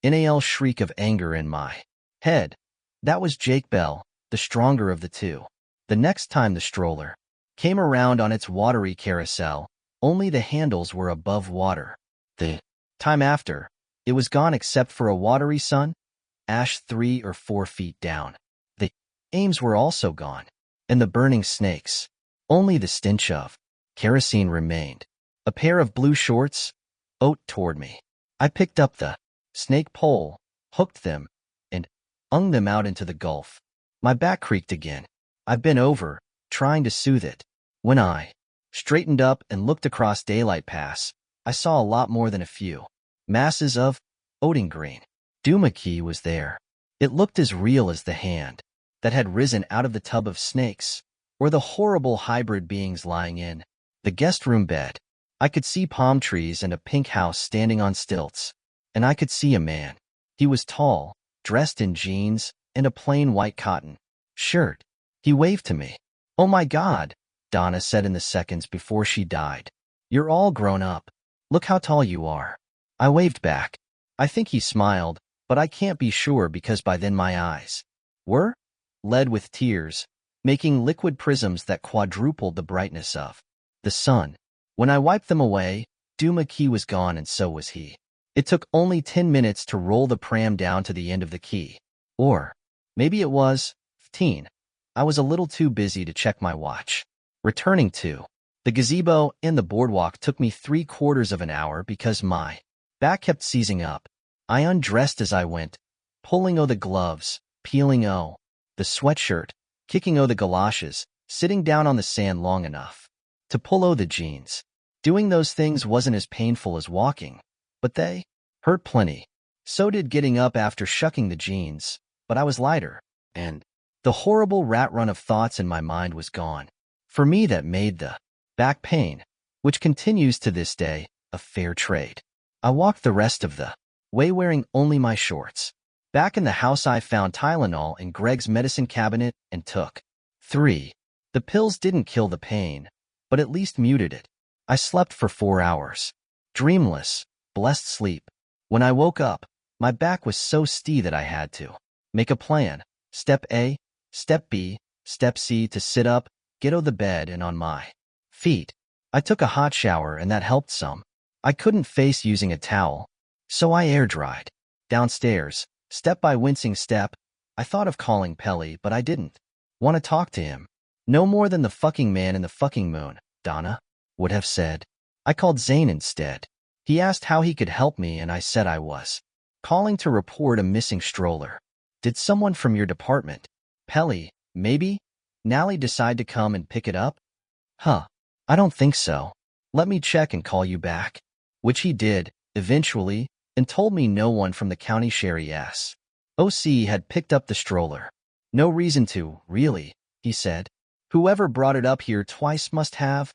S1: NAL shriek of anger in my head. That was Jake Bell, the stronger of the two. The next time the stroller came around on its watery carousel, only the handles were above water. The time after, it was gone except for a watery sun, ash 3 or 4 feet down. The aims were also gone, and the burning snakes. Only the stench of kerosene remained. A pair of blue shorts toward me. I picked up the snake pole, hooked them, and hung them out into the gulf. My back creaked again. I bent over, trying to soothe it. When I straightened up and looked across Daylight Pass, I saw a lot more than a few masses of oating green. Doomakey was there. It looked as real as the hand that had risen out of the tub of snakes, or the horrible hybrid beings lying in the guest room bed. I could see palm trees and a pink house standing on stilts, and I could see a man. He was tall, dressed in jeans and a plain white cotton shirt. He waved to me. "Oh my God," Donna said in the seconds before she died. "You're all grown up. Look how tall you are." I waved back. I think he smiled, but I can't be sure because by then my eyes were lead with tears, making liquid prisms that quadrupled the brightness of the sun. When I wiped them away, Doomakey was gone and so was he. It took only 10 minutes to roll the pram down to the end of the quay. Or maybe it was 15. I was a little too busy to check my watch. Returning to the gazebo and the boardwalk took me 3/4 of an hour because my back kept seizing up. I undressed as I went, pulling the gloves, peeling the sweatshirt, kicking the galoshes, sitting down on the sand long enough to pull the jeans. Doing those things wasn't as painful as walking, but they hurt plenty. So did getting up after shucking the jeans, but I was lighter, and the horrible rat run of thoughts in my mind was gone. For me, that made the back pain, which continues to this day, a fair trade. I walked the rest of the way wearing only my shorts. Back in the house, I found Tylenol in Greg's medicine cabinet and took 3. The pills didn't kill the pain, but at least muted it. I slept for 4 hours. Dreamless, blessed sleep. When I woke up, my back was so stiff that I had to make a plan. Step A, Step B, Step C to sit up, get the bed and on my feet. I took a hot shower and that helped some. I couldn't face using a towel, so I air dried. Downstairs, step by wincing step, I thought of calling Pelly, but I didn't want to talk to him. No more than the fucking man in the fucking moon, Donna would have said. I called Zane instead. He asked how he could help me and I said I was calling to report a missing stroller. Did someone from your department, Pelly, maybe, Nally decide to come and pick it up? Huh. I don't think so. Let me check and call you back. Which he did, eventually, and told me no one from the county sheriff's OC had picked up the stroller. No reason to, really, he said. Whoever brought it up here twice must have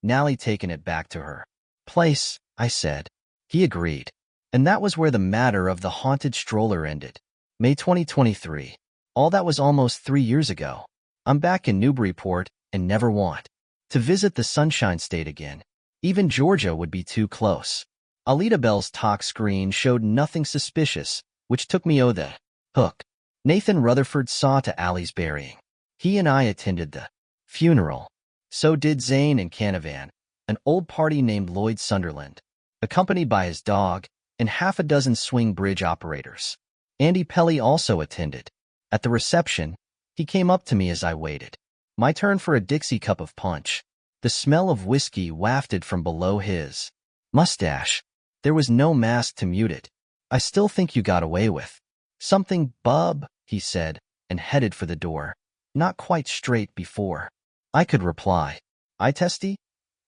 S1: Nally taken it back to her place, I said. He agreed. And that was where the matter of the haunted stroller ended. May 2023. All that was almost 3 years ago. I'm back in Newburyport and never want to visit the Sunshine State again. Even Georgia would be too close. Alita Bell's talk screen showed nothing suspicious, which took me the hook. Nathan Rutherford saw to Allie's burying. He and I attended the funeral. So did Zane and Canavan, an old party named Lloyd Sunderland, accompanied by his dog and half a dozen swing bridge operators. Andy Pelly also attended. At the reception, he came up to me as I waited. My turn for a Dixie cup of punch. The smell of whiskey wafted from below his mustache. There was no mask to mute it. I still think you got away with something, bub, he said, and headed for the door. Not quite straight before I could reply. I testy?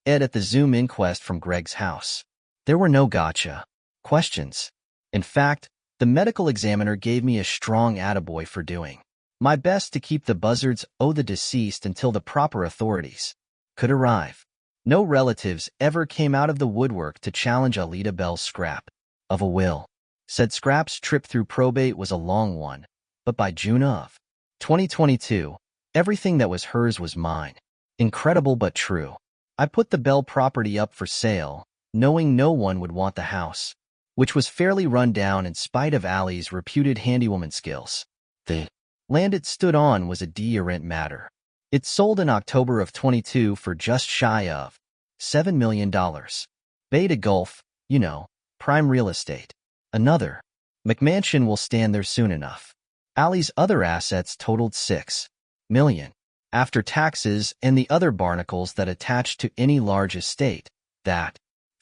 S1: Ed at the Zoom inquest from Greg's house. There were no gotcha questions. In fact, the medical examiner gave me a strong attaboy for doing my best to keep the buzzards the deceased until the proper authorities could arrive. No relatives ever came out of the woodwork to challenge Alita Bell's scrap of a will. Said Scrap's trip through probate was a long one, but by June of 2022, everything that was hers was mine. Incredible but true. I put the Bell property up for sale, knowing no one would want the house, which was fairly run down in spite of Allie's reputed handywoman skills. The land it stood on was a de-rent matter. It sold in October of 22 for just shy of $7 million. Bay to Gulf, you know, prime real estate. Another McMansion will stand there soon enough. Allie's other assets totaled $6 million. After taxes and the other barnacles that attach to any large estate, that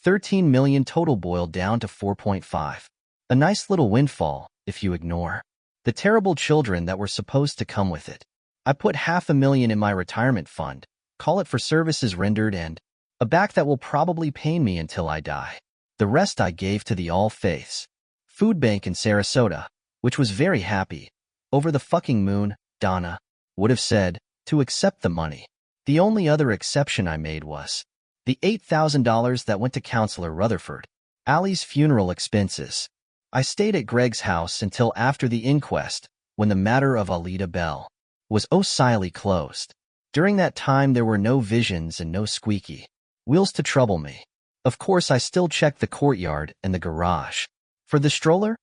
S1: $13 million total boiled down to 4.5. A nice little windfall, if you ignore the terrible children that were supposed to come with it. I put $500,000 in my retirement fund, call it for services rendered, and a back that will probably pain me until I die. The rest I gave to the All Faiths Food Bank in Sarasota, which was very happy, over the fucking moon, Donna would have said, to accept the money. The only other exception I made was the $8,000 that went to Counselor Rutherford. Allie's funeral expenses. I stayed at Greg's house until after the inquest, when the matter of Alida Bell was silently closed. During that time there were no visions and no squeaky wheels to trouble me. Of course I still checked the courtyard and the garage for the stroller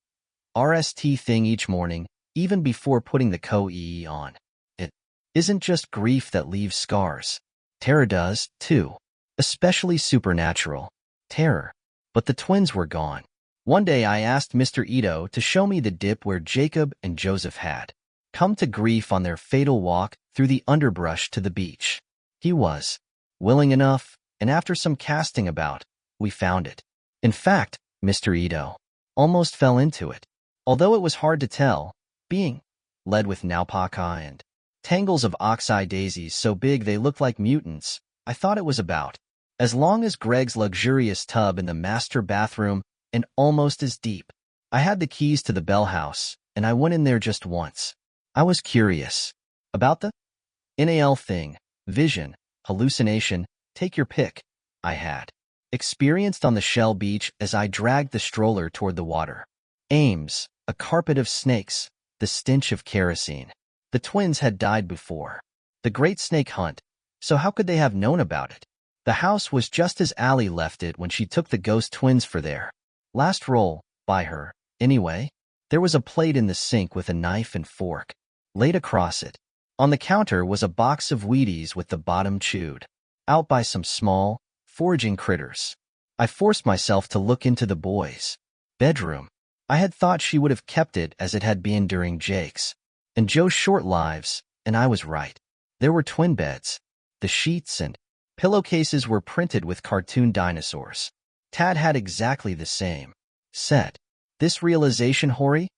S1: RST thing each morning, even before putting the co-EE on. It isn't just grief that leaves scars. Terror does, too. Especially supernatural terror. But the twins were gone. One day I asked Mr. Ito to show me the dip where Jacob and Joseph had come to grief on their fatal walk through the underbrush to the beach. He was willing enough, and after some casting about, we found it. In fact, Mr. Ito almost fell into it, although it was hard to tell, being led with naupaka and tangles of oxeye daisies so big they looked like mutants. I thought it was about as long as Greg's luxurious tub in the master bathroom and almost as deep. I had the keys to the Bell house, and I went in there just once. I was curious about the NAL thing, vision, hallucination, take your pick, I had experienced on the Shell Beach as I dragged the stroller toward the water. Ames, a carpet of snakes, the stench of kerosene. The twins had died before the great snake hunt, so how could they have known about it? The house was just as Allie left it when she took the ghost twins for their last roll, by her, anyway. There was a plate in the sink with a knife and fork laid across it. On the counter was a box of Wheaties with the bottom chewed out by some small, foraging critters. I forced myself to look into the boys' bedroom. I had thought she would have kept it as it had been during Jake's and Joe's short lives, and I was right. There were twin beds. The sheets and pillowcases were printed with cartoon dinosaurs. Tad had exactly the same set. This realization, Hori,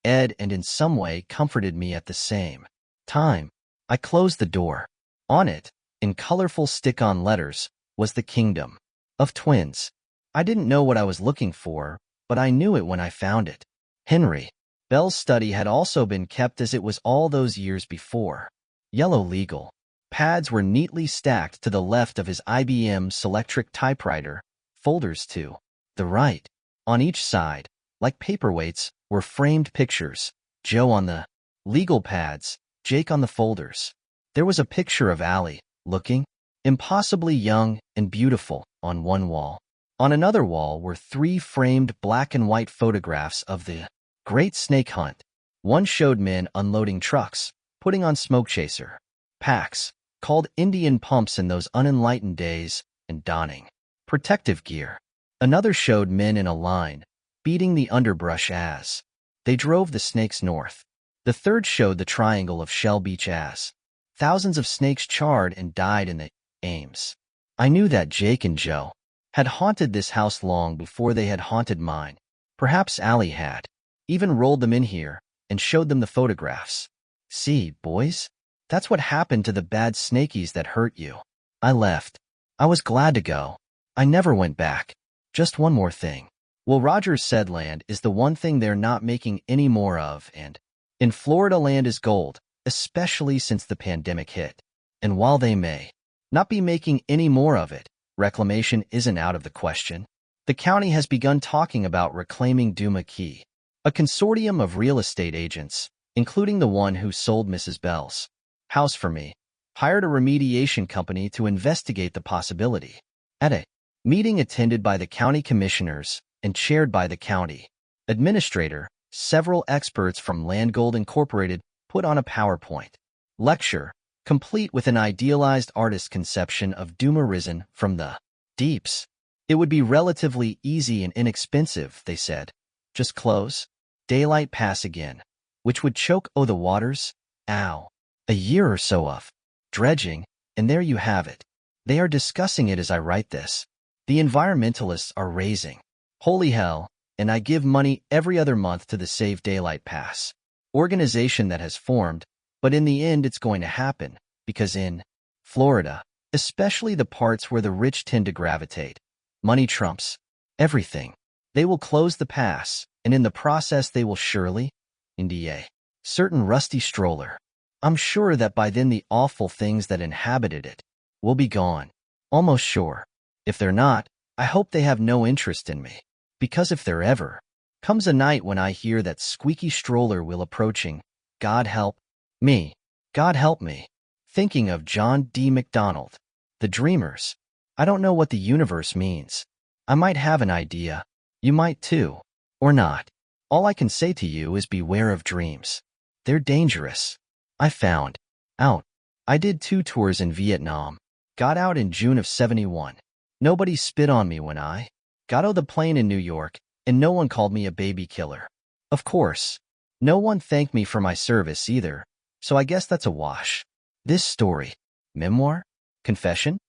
S1: Ed, and in some way comforted me at the same time. I closed the door. On it, in colorful stick-on letters, was the Kingdom of Twins. I didn't know what I was looking for, but I knew it when I found it. Henry Bell's study had also been kept as it was all those years before. Yellow legal pads were neatly stacked to the left of his IBM Selectric typewriter, folders to the right. On each side, like paperweights, were framed pictures, Joe on the legal pads, Jake on the folders. There was a picture of Allie, looking impossibly young and beautiful, on one wall. On another wall were 3 framed black and white photographs of the Great Snake Hunt. One showed men unloading trucks, putting on smoke chaser packs, called Indian pumps in those unenlightened days, and donning protective gear. Another showed men in a line, beating the underbrush as they drove the snakes north. The third showed the triangle of Shell Beach as thousands of snakes charred and died in the Ames. I knew that Jake and Joe had haunted this house long before they had haunted mine. Perhaps Allie had even rolled them in here and showed them the photographs. See, boys? That's what happened to the bad snakies that hurt you. I left. I was glad to go. I never went back. Just one more thing. Will Rogers said land is the one thing they're not making any more of, and in Florida land is gold, especially since the pandemic hit. And while they may not be making any more of it, reclamation isn't out of the question. The county has begun talking about reclaiming Duma Key. A consortium of real estate agents, including the one who sold Mrs. Bell's house for me, hired a remediation company to investigate the possibility. At a Meeting attended by the county commissioners and chaired by the county administrator. Several experts from Landgold Incorporated put on a PowerPoint lecture, complete with an idealized artist's conception of doom arisen from the deeps. It would be relatively easy and inexpensive, they said. Just close daylight pass again, which would choke the waters. Ow. A year or so of dredging, and there you have it. They are discussing it as I write this. The environmentalists are raising holy hell, and I give money every other month to the Save Daylight Pass organization that has formed, but in the end it's going to happen, because in Florida, especially the parts where the rich tend to gravitate, money trumps everything. They will close the pass, and in the process they will surely, a certain rusty stroller. I'm sure that by then the awful things that inhabited it will be gone. Almost sure. If they're not, I hope they have no interest in me. Because if there ever comes a night when I hear that squeaky stroller wheel approaching, God help me. God help me. Thinking of John D. MacDonald. The Dreamers. I don't know what the universe means. I might have an idea. You might too. Or not. All I can say to you is beware of dreams. They're dangerous. I found out. I did 2 tours in Vietnam. Got out in June of '71. Nobody spit on me when I got on the plane in New York, and no one called me a baby killer. Of course, no one thanked me for my service either, so I guess that's a wash. This story, memoir, confession,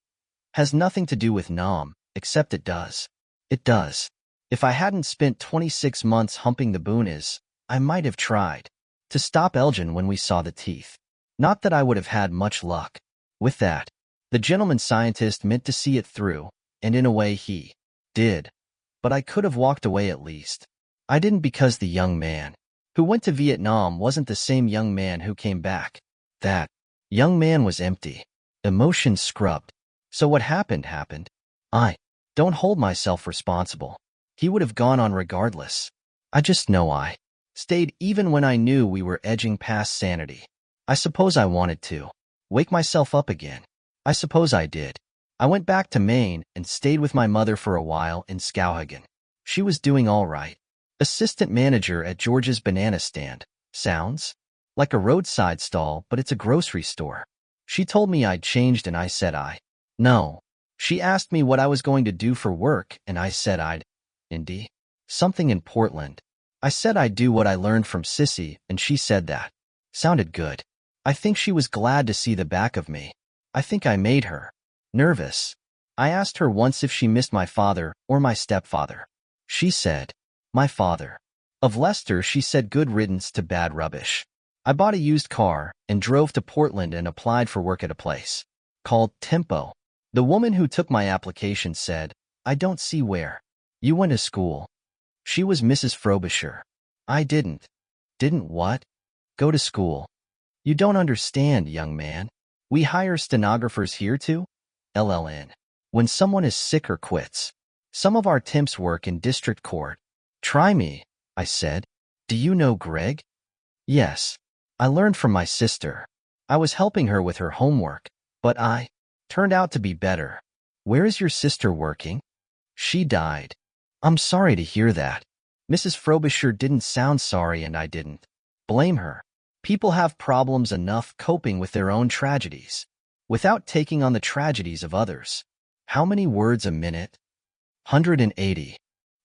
S1: has nothing to do with Nam, except it does. It does. If I hadn't spent 26 months humping the boonies, I might have tried to stop Elgin when we saw the teeth. Not that I would have had much luck with that. The gentleman scientist meant to see it through, and in a way he did. But I could have walked away at least. I didn't, because the young man who went to Vietnam wasn't the same young man who came back. That young man was empty. Emotions scrubbed. So what happened happened. I don't hold myself responsible. He would have gone on regardless. I just know I stayed even when I knew we were edging past sanity. I suppose I wanted to wake myself up again. I suppose I did. I went back to Maine and stayed with my mother for a while in Skowhegan. She was doing all right. Assistant manager at George's Banana Stand. Sounds like a roadside stall, but it's a grocery store. She told me I'd changed and I said no. She asked me what I was going to do for work and I said I'd something in Portland. I said I'd do what I learned from Sissy and she said that sounded good. I think she was glad to see the back of me. I think I made her nervous. I asked her once if she missed my father or my stepfather. She said, my father. Of Lester, she said good riddance to bad rubbish. I bought a used car and drove to Portland and applied for work at a place called Tempo. The woman who took my application said, I don't see where you went to school. She was Mrs. Frobisher. I didn't. Didn't what? Go to school. You don't understand, young man. We hire stenographers here too? LLN. When someone is sick or quits. Some of our temps work in district court. Try me, I said. Do you know Greg? Yes. I learned from my sister. I was helping her with her homework, but I turned out to be better. Where is your sister working? She died. I'm sorry to hear that. Mrs. Frobisher didn't sound sorry and I didn't blame her. People have problems enough coping with their own tragedies without taking on the tragedies of others. How many words a minute? 180.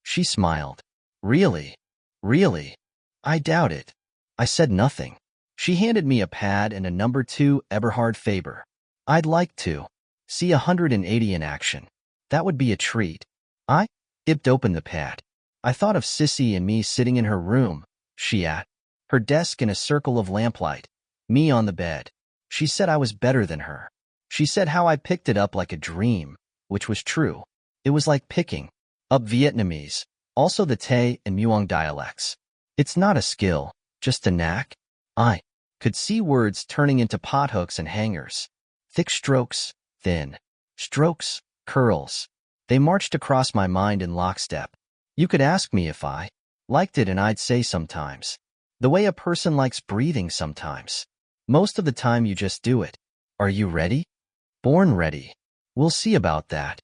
S1: She smiled. Really? Really? I doubt it. I said nothing. She handed me a pad and a number 2 Eberhard Faber. I'd like to see 180 in action. That would be a treat. I dipped open the pad. I thought of Sissy and me sitting in her room, she at her desk in a circle of lamplight, me on the bed. She said I was better than her. She said how I picked it up like a dream, which was true. It was like picking up Vietnamese, also the Tay and Muong dialects. It's not a skill, just a knack. I could see words turning into pothooks and hangers. Thick strokes, thin strokes, curls. They marched across my mind in lockstep. You could ask me if I liked it and I'd say sometimes. The way a person likes breathing sometimes. Most of the time you just do it. Are you ready? Born ready. We'll see about that.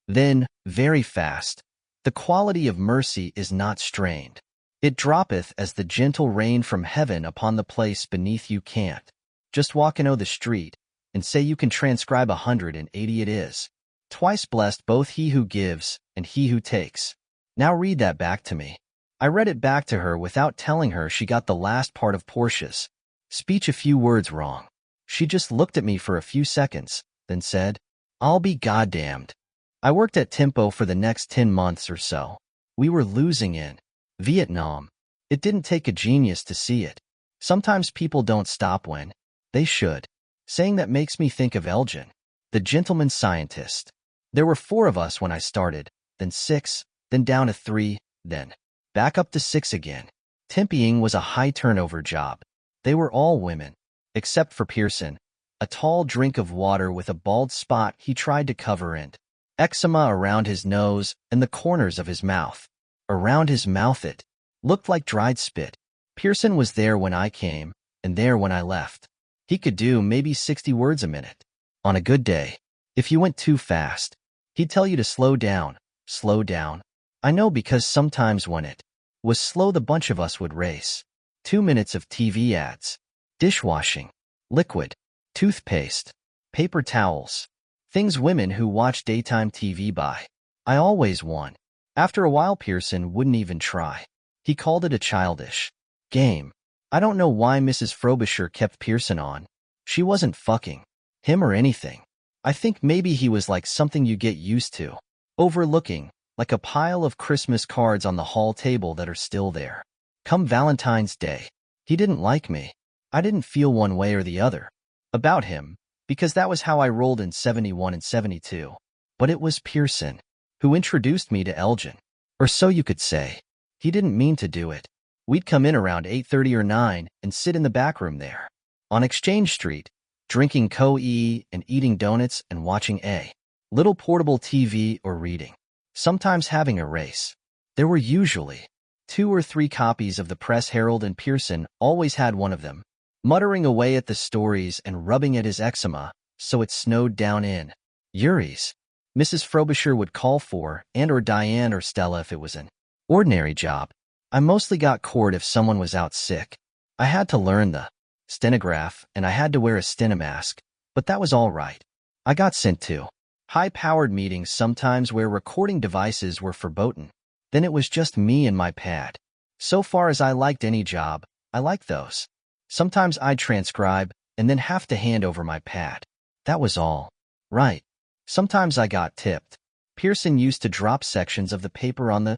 S1: Then, very fast, the quality of mercy is not strained. It droppeth as the gentle rain from heaven upon the place beneath you can't. Just walk o' the street, and say you can transcribe 180 it is. Twice blessed both he who gives and he who takes. Now read that back to me. I read it back to her without telling her she got the last part of Portia's speech a few words wrong. She just looked at me for a few seconds, then said, "I'll be goddamned." I worked at Tempo for the next 10 months or so. We were losing in Vietnam. It didn't take a genius to see it. Sometimes people don't stop when they should. Saying that makes me think of Elgin, the gentleman scientist. There were 4 of us when I started, then 6, then down to 3, then back up to 6 again. Temping was a high turnover job. They were all women, except for Pearson, a tall drink of water with a bald spot he tried to cover and eczema around his nose and the corners of his mouth. Around his mouth it looked like dried spit. Pearson was there when I came, and there when I left. He could do maybe 60 words a minute. On a good day, if you went too fast, he'd tell you to slow down, slow down. I know because sometimes when it was slow the bunch of us would race. 2 minutes of TV ads, dishwashing, liquid, toothpaste, paper towels, things women who watch daytime TV buy. I always won. After a while Pearson wouldn't even try. He called it a childish game. I don't know why Mrs. Frobisher kept Pearson on. She wasn't fucking him or anything. I think maybe he was like something you get used to, overlooking, like a pile of Christmas cards on the hall table that are still there. Come Valentine's Day, he didn't like me. I didn't feel one way or the other about him, because that was how I rolled in 71 and 72. But it was Pearson who introduced me to Elgin. Or so you could say. He didn't mean to do it. We'd come in around 8:30 or 9 and sit in the back room there, on Exchange Street, drinking co-e and eating donuts and watching a little portable TV or reading. Sometimes having a race. There were usually 2 or 3 copies of the Press Herald and Pearson always had one of them, muttering away at the stories and rubbing at his eczema, so it snowed down in Urie's. Mrs. Frobisher would call for and or Diane or Stella if it was an ordinary job. I mostly got cored if someone was out sick. I had to learn the stenograph and I had to wear a stenomask, but that was all right. I got sent to high-powered meetings sometimes where recording devices were verboten. Then it was just me and my pad. So far as I liked any job, I liked those. Sometimes I'd transcribe and then have to hand over my pad. That was all right. Sometimes I got tipped. Pearson used to drop sections of the paper on the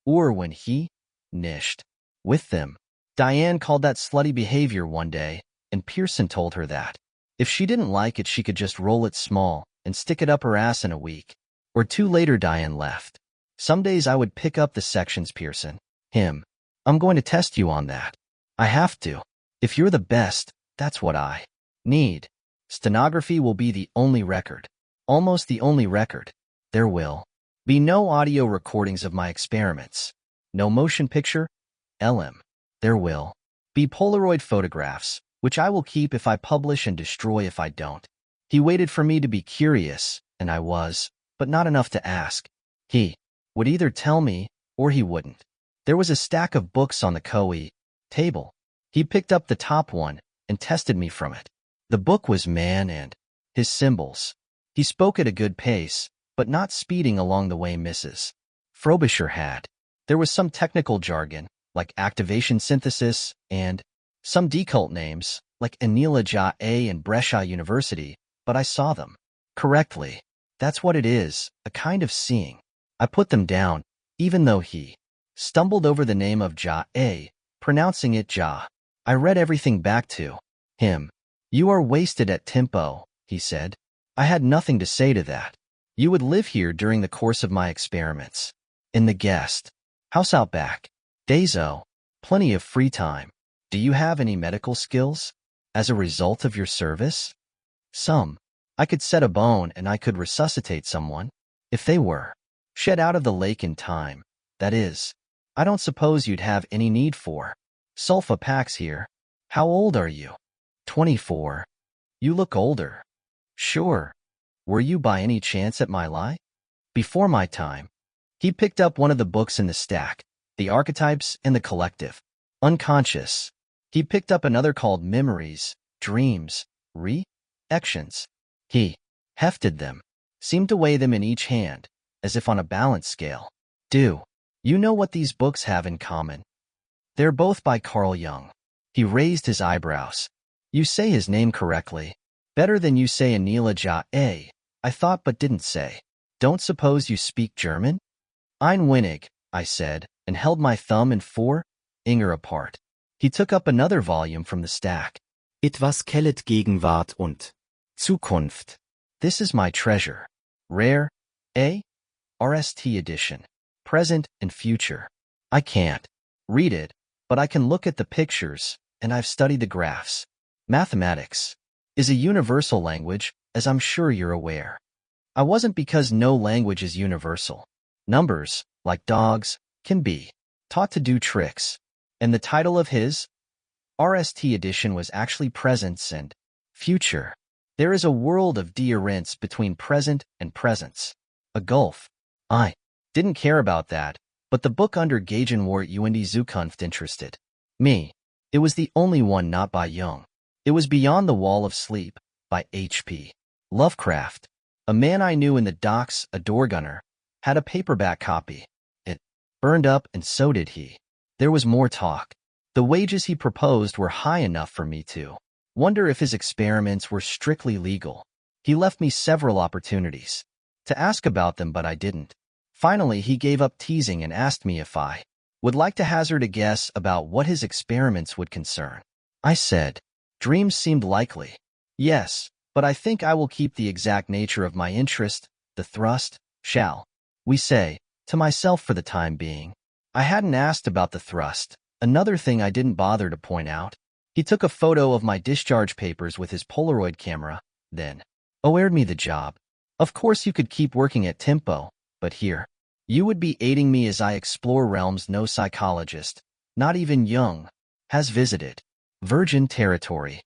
S1: or when he nished with them. Diane called that slutty behavior one day, and Pearson told her that if she didn't like it, she could just roll it small and stick it up her ass in a week or 2 later. Diane left. Some days I would pick up the sections. Pearson, him, I'm going to test you on that. I have to. If you're the best, that's what I need. Stenography will be the only record. Almost the only record. There will be no audio recordings of my experiments. No motion picture, LM. There will be Polaroid photographs, which I will keep if I publish and destroy if I don't. He waited for me to be curious, and I was, but not enough to ask. He would either tell me, or he wouldn't. There was a stack of books on the co-e table. He picked up the top one and tested me from it. The book was Man and His Symbols. He spoke at a good pace, but not speeding along the way Mrs. Frobisher had. There was some technical jargon, like activation synthesis, and some decult names, like Anila Ja A and Brescia University, but I saw them correctly. That's what it is, a kind of seeing. I put them down, even though he stumbled over the name of Ja A, pronouncing it Ja. I read everything back to him. You are wasted at Tempo, he said. I had nothing to say to that. You would live here during the course of my experiments. In the guest house out back. Days-o. Plenty of free time. Do you have any medical skills? As a result of your service? Some. I could set a bone and I could resuscitate someone. If they were shed out of the lake in time, that is. I don't suppose you'd have any need for sulfa packs here. How old are you? 24. You look older. Sure. Were you by any chance at my lie? Before my time. He picked up one of the books in the stack, The Archetypes and the Collective. Unconscious. He picked up another called Memories, Dreams, Re-actions. He hefted them, seemed to weigh them in each hand, as if on a balance scale. Do you know what these books have in common? They're both by Carl Jung. He raised his eyebrows. You say his name correctly. Better than you say Anila Ja. I thought but didn't say. Don't suppose you speak German? Ein wenig, I said, and held my thumb and forefinger apart. He took up another volume from the stack.
S2: Etwas Kellet Gegenwart und
S1: Zukunft. This is my treasure. Rare, RST edition. Present and future. I can't read it, but I can look at the pictures, and I've studied the graphs. Mathematics is a universal language, as I'm sure you're aware. I wasn't because no language is universal. Numbers, like dogs, can be taught to do tricks. And the title of his RST edition was actually Presence and Future. There is a world of difference between present and presence. A gulf. I didn't care about that, but the book under Gegenwart und die Zukunft interested me. It was the only one not by Jung. It was Beyond the Wall of Sleep, by H.P. Lovecraft. A man I knew in the docks, a door gunner, had a paperback copy. It burned up, and so did he. There was more talk. The wages he proposed were high enough for me to wonder if his experiments were strictly legal. He left me several opportunities to ask about them, but I didn't. Finally, he gave up teasing and asked me if I would like to hazard a guess about what his experiments would concern. I said, dreams seemed likely. Yes, but I think I will keep the exact nature of my interest, the thrust, shall we say, to myself for the time being. I hadn't asked about the thrust, another thing I didn't bother to point out. He took a photo of my discharge papers with his Polaroid camera, then offered me the job. Of course you could keep working at Tempo, but here, you would be aiding me as I explore realms no psychologist, not even Jung, has visited. Virgin territory.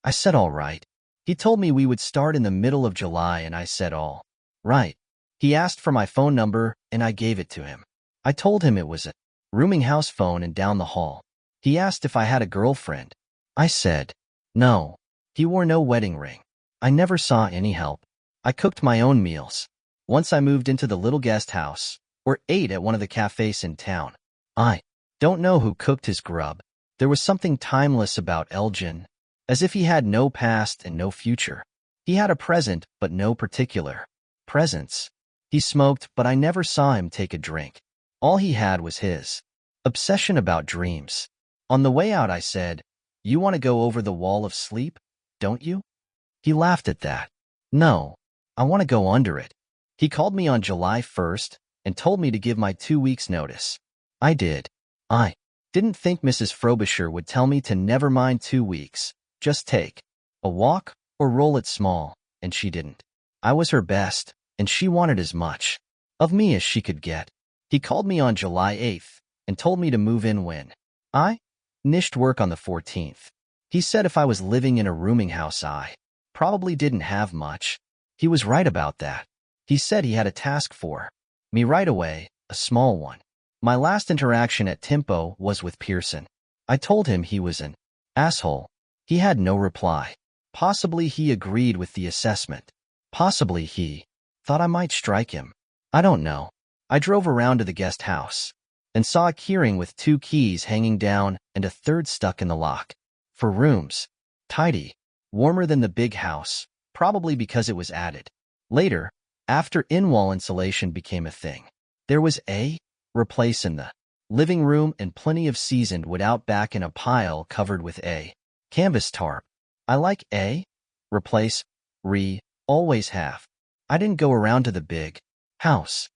S1: I said all right. He told me we would start in the middle of July, and I said all right. He asked for my phone number, and I gave it to him. I told him it was a rooming house phone and down the hall. He asked if I had a girlfriend. I said no. He wore no wedding ring. I never saw any help. I cooked my own meals. Once I moved into the little guest house, or ate at one of the cafes in town. I don't know who cooked his grub. There was something timeless about Elgin, as if he had no past and no future. He had a present, but no particular presence. He smoked, but I never saw him take a drink. All he had was his obsession about dreams. On the way out, I said, "You want to go over the wall of sleep, don't you?" He laughed at that. "No, I want to go under it." He called me on July 1st and told me to give my 2 weeks' notice. I did. I didn't think Mrs. Frobisher would tell me to never mind 2 weeks, just take a walk or roll it small, and she didn't. I was her best, and she wanted as much of me as she could get. He called me on July 8th and told me to move in when I finished work on the 14th. He said if I was living in a rooming house, I probably didn't have much. He was right about that. He said he had a task for me right away, a small one. My last interaction at Tempo was with Pearson. I told him he was an asshole. He had no reply. Possibly he agreed with the assessment. Possibly he thought I might strike him. I don't know. I drove around to the guest house and saw a keyring with 2 keys hanging down and a third stuck in the lock. For rooms. Tidy. Warmer than the big house, probably because it was added later, after in-wall insulation became a thing. There was a replace in the living room and plenty of seasoned wood out back in a pile covered with a canvas tarp. I like a replace, always have. I didn't go around to the big house.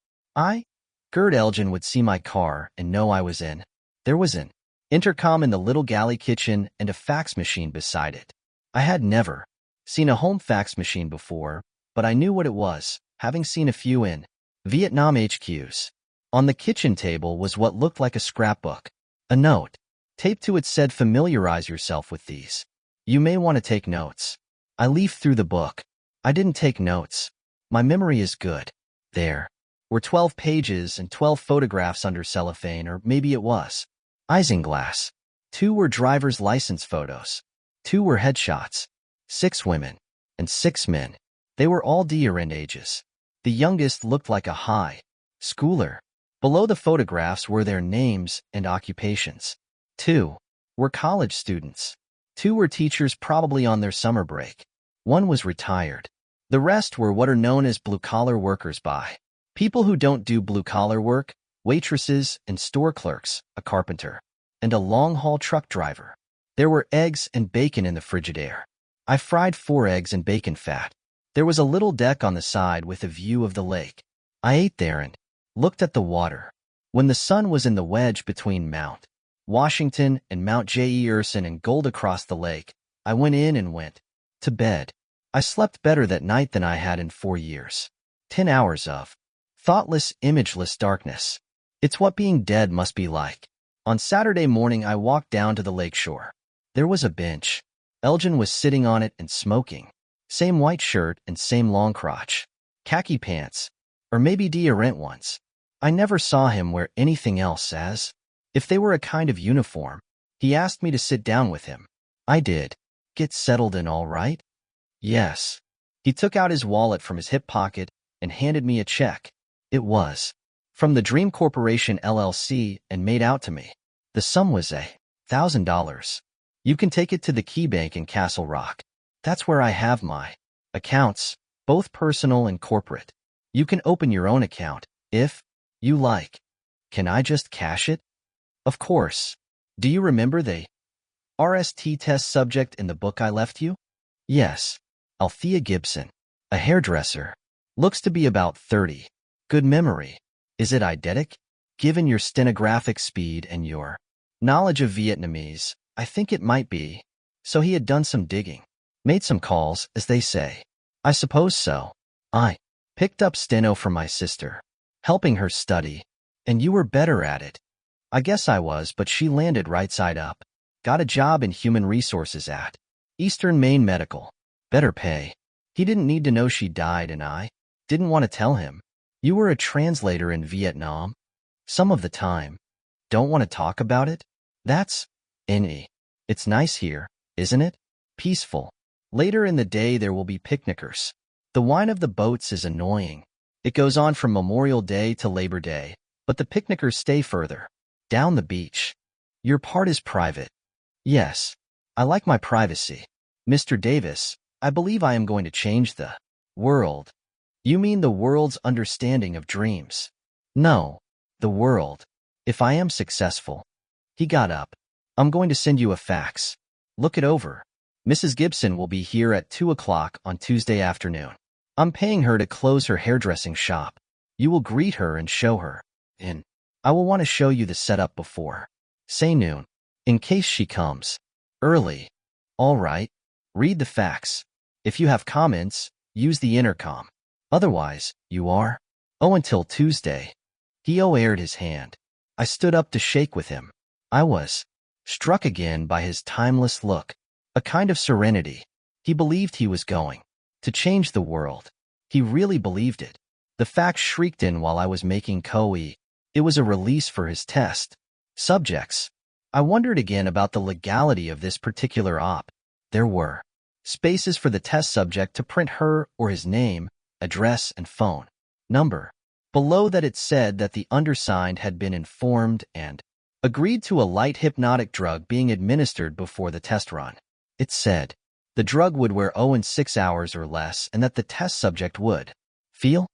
S1: Gerd Elgin would see my car and know I was in. There was an intercom in the little galley kitchen and a fax machine beside it. I had never seen a home fax machine before, but I knew what it was, having seen a few in Vietnam HQs. On the kitchen table was what looked like a scrapbook. A note taped to it said, "Familiarize yourself with these. You may want to take notes." I leafed through the book. I didn't take notes. My memory is good. There were 12 pages and 12 photographs under cellophane, or maybe it was isinglass. 2 were driver's license photos. 2 were headshots. 6 women and 6 men. They were all year-end ages. The youngest looked like a high schooler. Below the photographs were their names and occupations. 2 were college students. 2 were teachers, probably on their summer break. 1 was retired. The rest were what are known as blue-collar workers by people who don't do blue-collar work, waitresses and store clerks, a carpenter, and a long-haul truck driver. There were eggs and bacon in the Frigidaire. I fried 4 eggs in bacon fat. There was a little deck on the side with a view of the lake. I ate there and looked at the water. When the sun was in the wedge between Mount Washington and Mount Jefferson and gold across the lake, I went in and went to bed. I slept better that night than I had in 4 years. 10 hours of thoughtless, imageless darkness. It's what being dead must be like. On Saturday morning, I walked down to the lakeshore. There was a bench. Elgin was sitting on it and smoking. Same white shirt and same long crotch. Khaki pants. Or maybe rent ones. I never saw him wear anything else, as if they were a kind of uniform. He asked me to sit down with him. I did. Get settled in all right? Yes. He took out his wallet from his hip pocket and handed me a check. It was from the Dream Corporation LLC and made out to me. The sum was $1,000. You can take it to the Key Bank in Castle Rock. That's where I have my accounts, both personal and corporate. You can open your own account, if you like. Can I just cash it? Of course. Do you remember the RST test subject in the book I left you? Yes. Althea Gibson, a hairdresser. Looks to be about 30. Good memory. Is it eidetic? Given your stenographic speed and your knowledge of Vietnamese, I think it might be. So he had done some digging. Made some calls, as they say. I suppose so. I picked up steno from my sister, helping her study. And you were better at it. I guess I was, but she landed right side up. Got a job in human resources at Eastern Maine Medical. Better pay. He didn't need to know she died, and I didn't want to tell him. You were a translator in Vietnam? Some of the time. Don't want to talk about it? That's NE. It's nice here, isn't it? Peaceful. Later in the day there will be picnickers. The whine of the boats is annoying. It goes on from Memorial Day to Labor Day, but the picnickers stay further down the beach. Your part is private. Yes. I like my privacy. Mr. Davis, I believe I am going to change the world. You mean the world's understanding of dreams? No, the world. If I am successful. He got up. I'm going to send you a fax. Look it over. Mrs. Gibson will be here at 2 o'clock on Tuesday afternoon. I'm paying her to close her hairdressing shop. You will greet her and show her in. I will want to show you the setup before, say noon, in case she comes early. All right. Read the fax. If you have comments, use the intercom. Otherwise, you are. Oh, until Tuesday. He aired his hand. I stood up to shake with him. I was struck again by his timeless look, a kind of serenity. He believed he was going to change the world. He really believed it. The fax shrieked in while I was making coe. It was a release for his test subjects. I wondered again about the legality of this particular op. There were spaces for the test subject to print her or his name, address, and phone number. Below that it said that the undersigned had been informed and agreed to a light hypnotic drug being administered before the test run. It said the drug would wear in 6 hours or less, and that the test subject would feel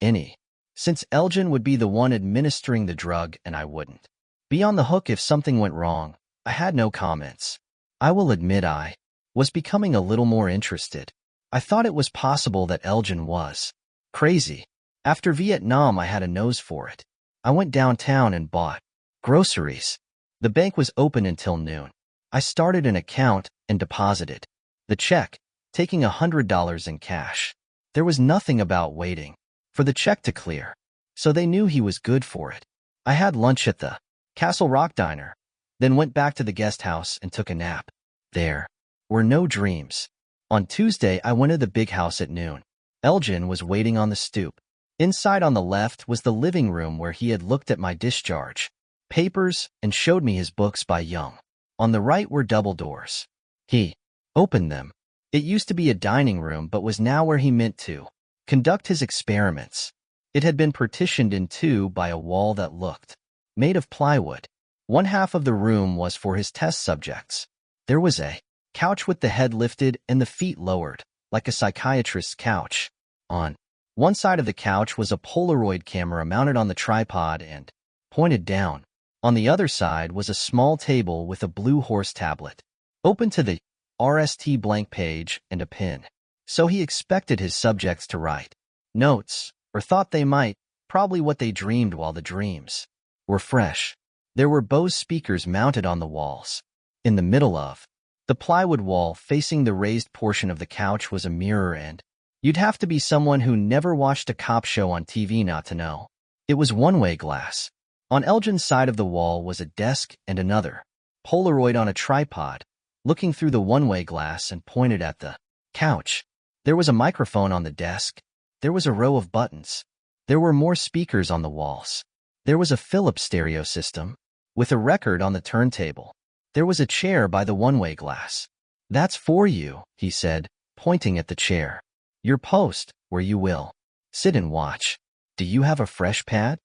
S1: any. Since Elgin would be the one administering the drug and I wouldn't be on the hook if something went wrong, I had no comments. I will admit I was becoming a little more interested. I thought it was possible that Elgin was crazy. After Vietnam, I had a nose for it. I went downtown and bought groceries. The bank was open until noon. I started an account and deposited the check, taking $100 in cash. There was nothing about waiting for the check to clear, so they knew he was good for it. I had lunch at the Castle Rock Diner, then went back to the guest house and took a nap. There were no dreams. On Tuesday, I went to the big house at noon. Elgin was waiting on the stoop. Inside on the left was the living room where he had looked at my discharge papers and showed me his books by Young. On the right were double doors. He opened them. It used to be a dining room but was now where he meant to conduct his experiments. It had been partitioned in two by a wall that looked made of plywood. One half of the room was for his test subjects. There was a couch with the head lifted and the feet lowered, like a psychiatrist's couch. On one side of the couch was a Polaroid camera mounted on the tripod and pointed down. On the other side was a small table with a blue horse tablet, open to the RST blank page and a pen. So he expected his subjects to write notes, or thought they might, probably what they dreamed while the dreams were fresh. There were Bose speakers mounted on the walls. In the middle of the plywood wall facing the raised portion of the couch was a mirror, and you'd have to be someone who never watched a cop show on TV not to know. It was one-way glass. On Elgin's side of the wall was a desk and another Polaroid on a tripod, looking through the one-way glass and pointed at the couch. There was a microphone on the desk. There was a row of buttons. There were more speakers on the walls. There was a Philips stereo system with a record on the turntable. There was a chair by the one-way glass. "That's for you," he said, pointing at the chair. "Your post, where you will sit and watch. Do you have a fresh pad?"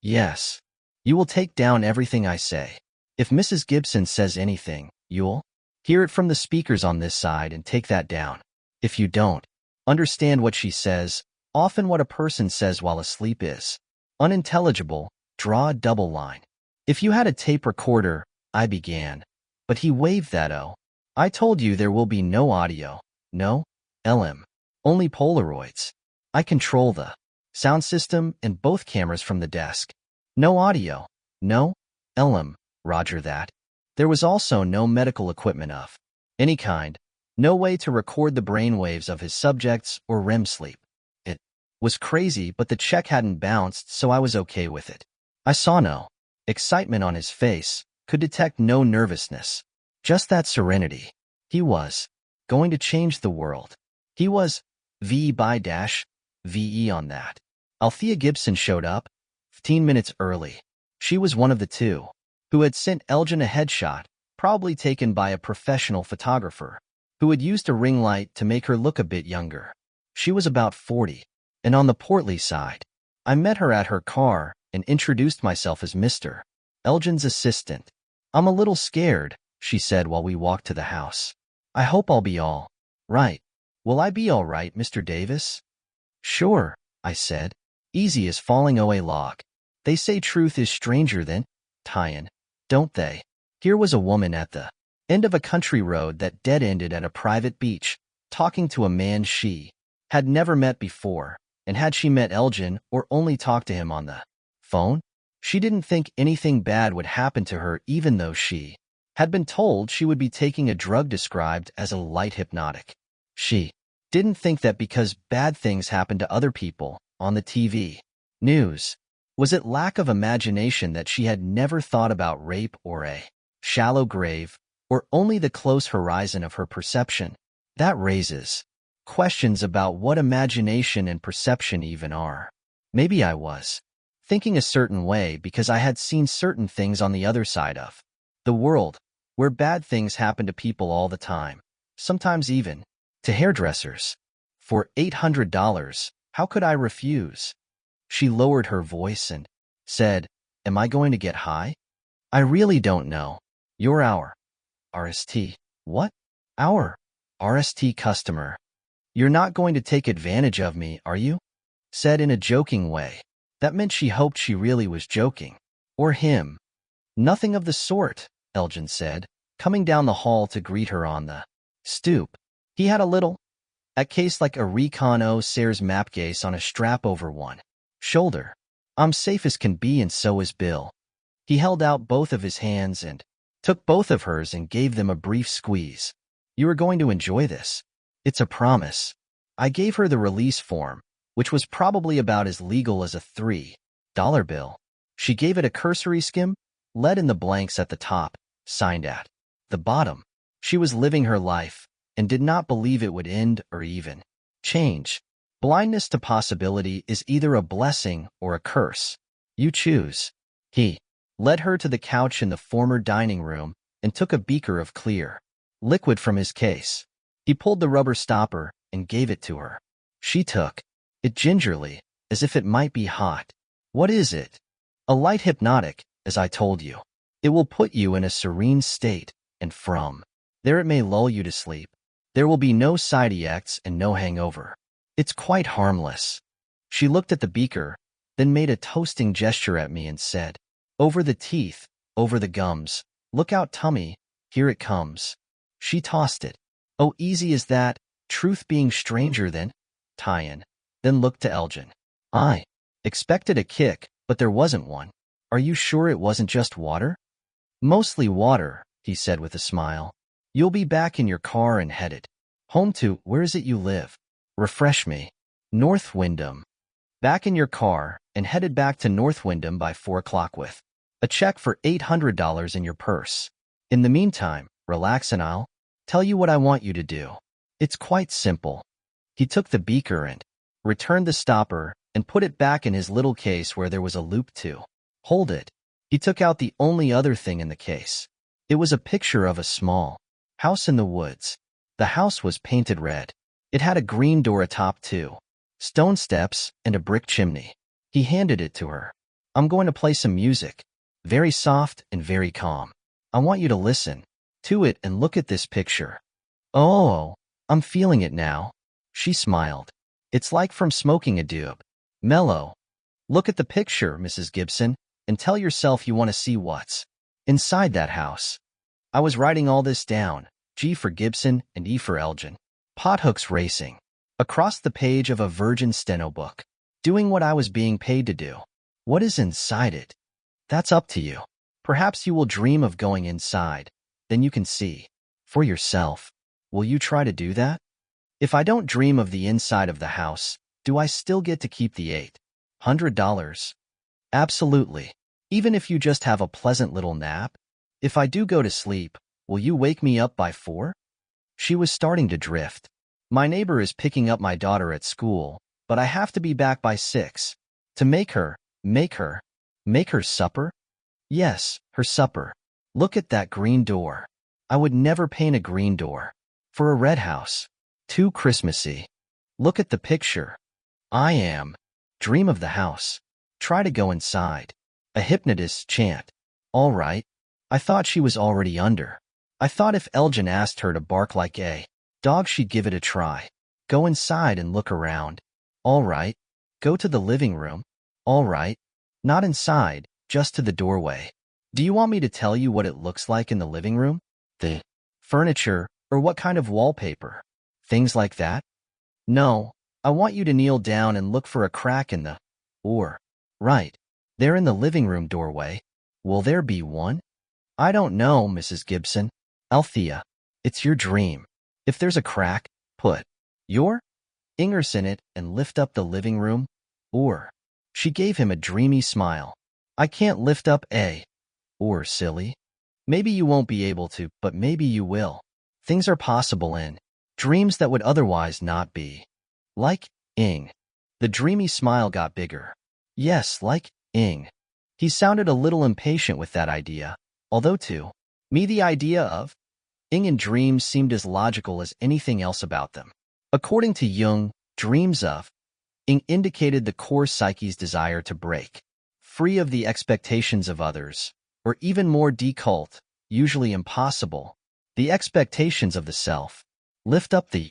S1: "Yes." "You will take down everything I say. If Mrs. Gibson says anything, you'll hear it from the speakers on this side and take that down. If you don't understand what she says, often what a person says while asleep is unintelligible, draw a double line. If you had a tape recorder," I began, but he waved that. "Oh, I told you there will be no audio, no LM, only Polaroids. I control the sound system and both cameras from the desk. No audio, no LM, roger that." There was also no medical equipment of any kind, no way to record the brainwaves of his subjects or REM sleep. It was crazy, but the check hadn't bounced, so I was okay with it. I saw no excitement on his face, could detect no nervousness, just that serenity. He was going to change the world. He was VE on that. Althea Gibson showed up 15 minutes early. She was one of the two who had sent Elgin a headshot, probably taken by a professional photographer, who had used a ring light to make her look a bit younger. She was about 40, and on the portly side. I met her at her car and introduced myself as Mr. Elgin's assistant. "I'm a little scared," she said while we walked to the house. "I hope I'll be all right." "Will I be all right, Mr. Davis?" "Sure," I said. "Easy as falling a log. They say truth is stranger than tie-in, don't they?" Here was a woman at the end of a country road that dead-ended at a private beach, talking to a man she had never met before, and had she met Elgin or only talked to him on the phone, she didn't think anything bad would happen to her, even though she had been told she would be taking a drug described as a light hypnotic. She didn't think that because bad things happened to other people on the TV news. Was it lack of imagination that she had never thought about rape or a shallow grave, or only the close horizon of her perception? That raises questions about what imagination and perception even are. Maybe I was thinking a certain way because I had seen certain things on the other side of the world, where bad things happen to people all the time, sometimes even to hairdressers. For $800, how could I refuse? She lowered her voice and said, "Am I going to get high?" "I really don't know. You're our RST." "What?" "Our RST customer. You're not going to take advantage of me, are you?" Said in a joking way. That meant she hoped she really was joking. Or him. "Nothing of the sort," Elgin said, coming down the hall to greet her on the stoop. He had a little case like a Recon Sears map case on a strap over one shoulder. "I'm safe as can be, and so is Bill." He held out both of his hands and took both of hers and gave them a brief squeeze. "You are going to enjoy this. It's a promise." I gave her the release form, which was probably about as legal as a $3 bill. She gave it a cursory skim, let in the blanks at the top, signed at the bottom. She was living her life and did not believe it would end or even change. Blindness to possibility is either a blessing or a curse. You choose. He led her to the couch in the former dining room and took a beaker of clear liquid from his case. He pulled the rubber stopper and gave it to her. She took it gingerly, as if it might be hot. What is it? A light hypnotic, as I told you. It will put you in a serene state, and from there it may lull you to sleep. There will be no side effects and no hangover. It's quite harmless. She looked at the beaker, then made a toasting gesture at me and said, over the teeth, over the gums, look out tummy, here it comes. She tossed it. Oh, easy as that, truth being stranger than tie-in. Then looked to Elgin. I expected a kick, but there wasn't one. Are you sure it wasn't just water? Mostly water, he said with a smile. You'll be back in your car and headed home to, where is it you live? Refresh me. North Wyndham. Back in your car and headed back to North Wyndham by 4 o'clock with a check for $800 in your purse. In the meantime, relax and I'll tell you what I want you to do. It's quite simple. He took the beaker and returned the stopper and put it back in his little case where there was a loop to hold it. He took out the only other thing in the case. It was a picture of a small house in the woods. The house was painted red. It had a green door atop too, stone steps, and a brick chimney. He handed it to her. I'm going to play some music. Very soft and very calm. I want you to listen to it and look at this picture. Oh, I'm feeling it now. She smiled. It's like from smoking a doob. Mellow. Look at the picture, Mrs. Gibson, and tell yourself you want to see what's inside that house. I was writing all this down, G for Gibson and E for Elgin. Pothooks racing across the page of a Virgin steno book, doing what I was being paid to do. What is inside it? That's up to you. Perhaps you will dream of going inside, then you can see for yourself. Will you try to do that? If I don't dream of the inside of the house, do I still get to keep the $800? Absolutely. Even if you just have a pleasant little nap? If I do go to sleep, will you wake me up by 4? She was starting to drift. My neighbor is picking up my daughter at school, but I have to be back by 6. To make her supper? Yes, her supper. Look at that green door. I would never paint a green door. For a red house. Too Christmassy. Look at the picture. I am. Dream of the house. Try to go inside. A hypnotist's chant. All right. I thought she was already under. I thought if Elgin asked her to bark like a dog, she'd give it a try. Go inside and look around. All right. Go to the living room. All right. Not inside, just to the doorway. Do you want me to tell you what it looks like in the living room? The furniture, or what kind of wallpaper? Things like that? No, I want you to kneel down and look for a crack in the right. There in the living room doorway. Will there be one? I don't know, Mrs. Gibson. Althea, it's your dream. If there's a crack, put your fingers in it and lift up the living room. She gave him a dreamy smile. I can't lift up silly. Maybe you won't be able to, but maybe you will. Things are possible in dreams that would otherwise not be. Like ing. The dreamy smile got bigger. Yes, like ing. He sounded a little impatient with that idea, although to me the idea of ing in dreams seemed as logical as anything else about them. According to Jung, dreams of ing indicated the core psyche's desire to break free of the expectations of others, or even more decult, usually impossible, the expectations of the self. Lift up the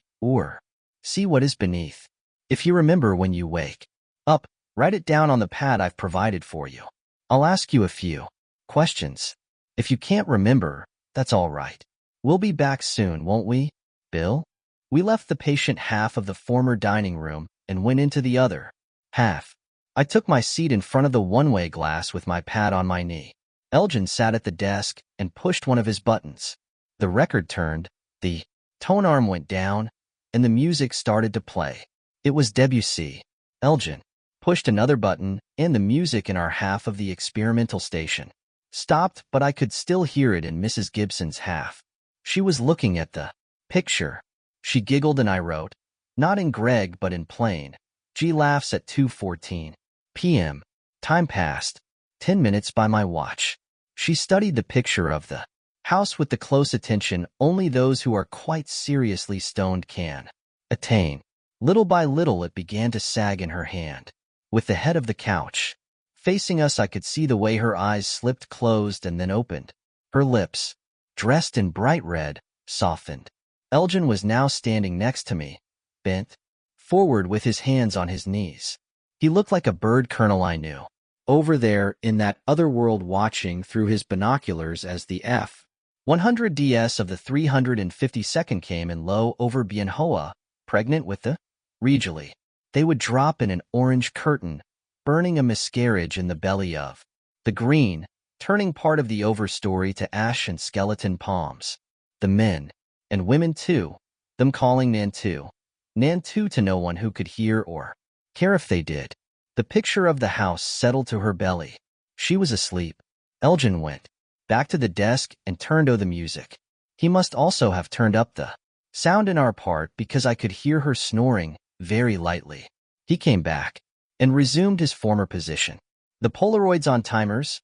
S1: see what is beneath. If you remember when you wake up, write it down on the pad I've provided for you. I'll ask you a few questions. If you can't remember, that's all right. We'll be back soon, won't we, Bill? We left the patient half of the former dining room and went into the other half. I took my seat in front of the one-way glass with my pad on my knee. Elgin sat at the desk and pushed one of his buttons. The record turned, the tone arm went down, and the music started to play. It was Debussy. Elgin pushed another button, and the music in our half of the experimental station stopped, but I could still hear it in Mrs. Gibson's half. She was looking at the picture. She giggled and I wrote, Not in Greg, but in plain. G laughs at 2:14 p.m. Time passed. 10 minutes by my watch. She studied the picture of the house with the close attention only those who are quite seriously stoned can attain. Little by little it began to sag in her hand. With the head of the couch facing us, I could see the way her eyes slipped closed and then opened. Her lips, dressed in bright red, softened. Elgin was now standing next to me, bent forward with his hands on his knees. He looked like a bird colonel I knew, over there in that other world watching through his binoculars as the F-100DS of the 352nd came in low over Bien Hoa, pregnant with the regally. They would drop in an orange curtain, burning a miscarriage in the belly of the green, turning part of the overstory to ash and skeleton palms. The men, and women too, them calling Nantu. Nantu to no one who could hear or care if they did. The picture of the house settled to her belly. She was asleep. Elgin went back to the desk and turned the music. He must also have turned up the sound in our part because I could hear her snoring very lightly. He came back and resumed his former position. The Polaroids on timers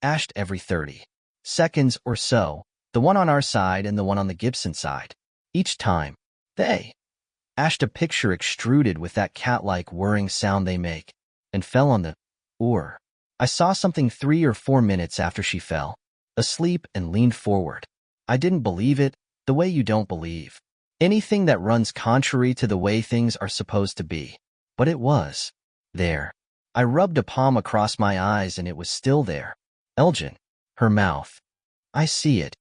S1: ashed every 30 seconds or so, the one on our side and the one on the Gibson side. Each time, they ashed a picture extruded with that cat-like whirring sound they make, and fell on the oar. I saw something 3 or 4 minutes after she fell asleep and leaned forward. I didn't believe it, the way you don't believe anything that runs contrary to the way things are supposed to be. But it was there. I rubbed a palm across my eyes and it was still there. Elgin. Her mouth. I see it.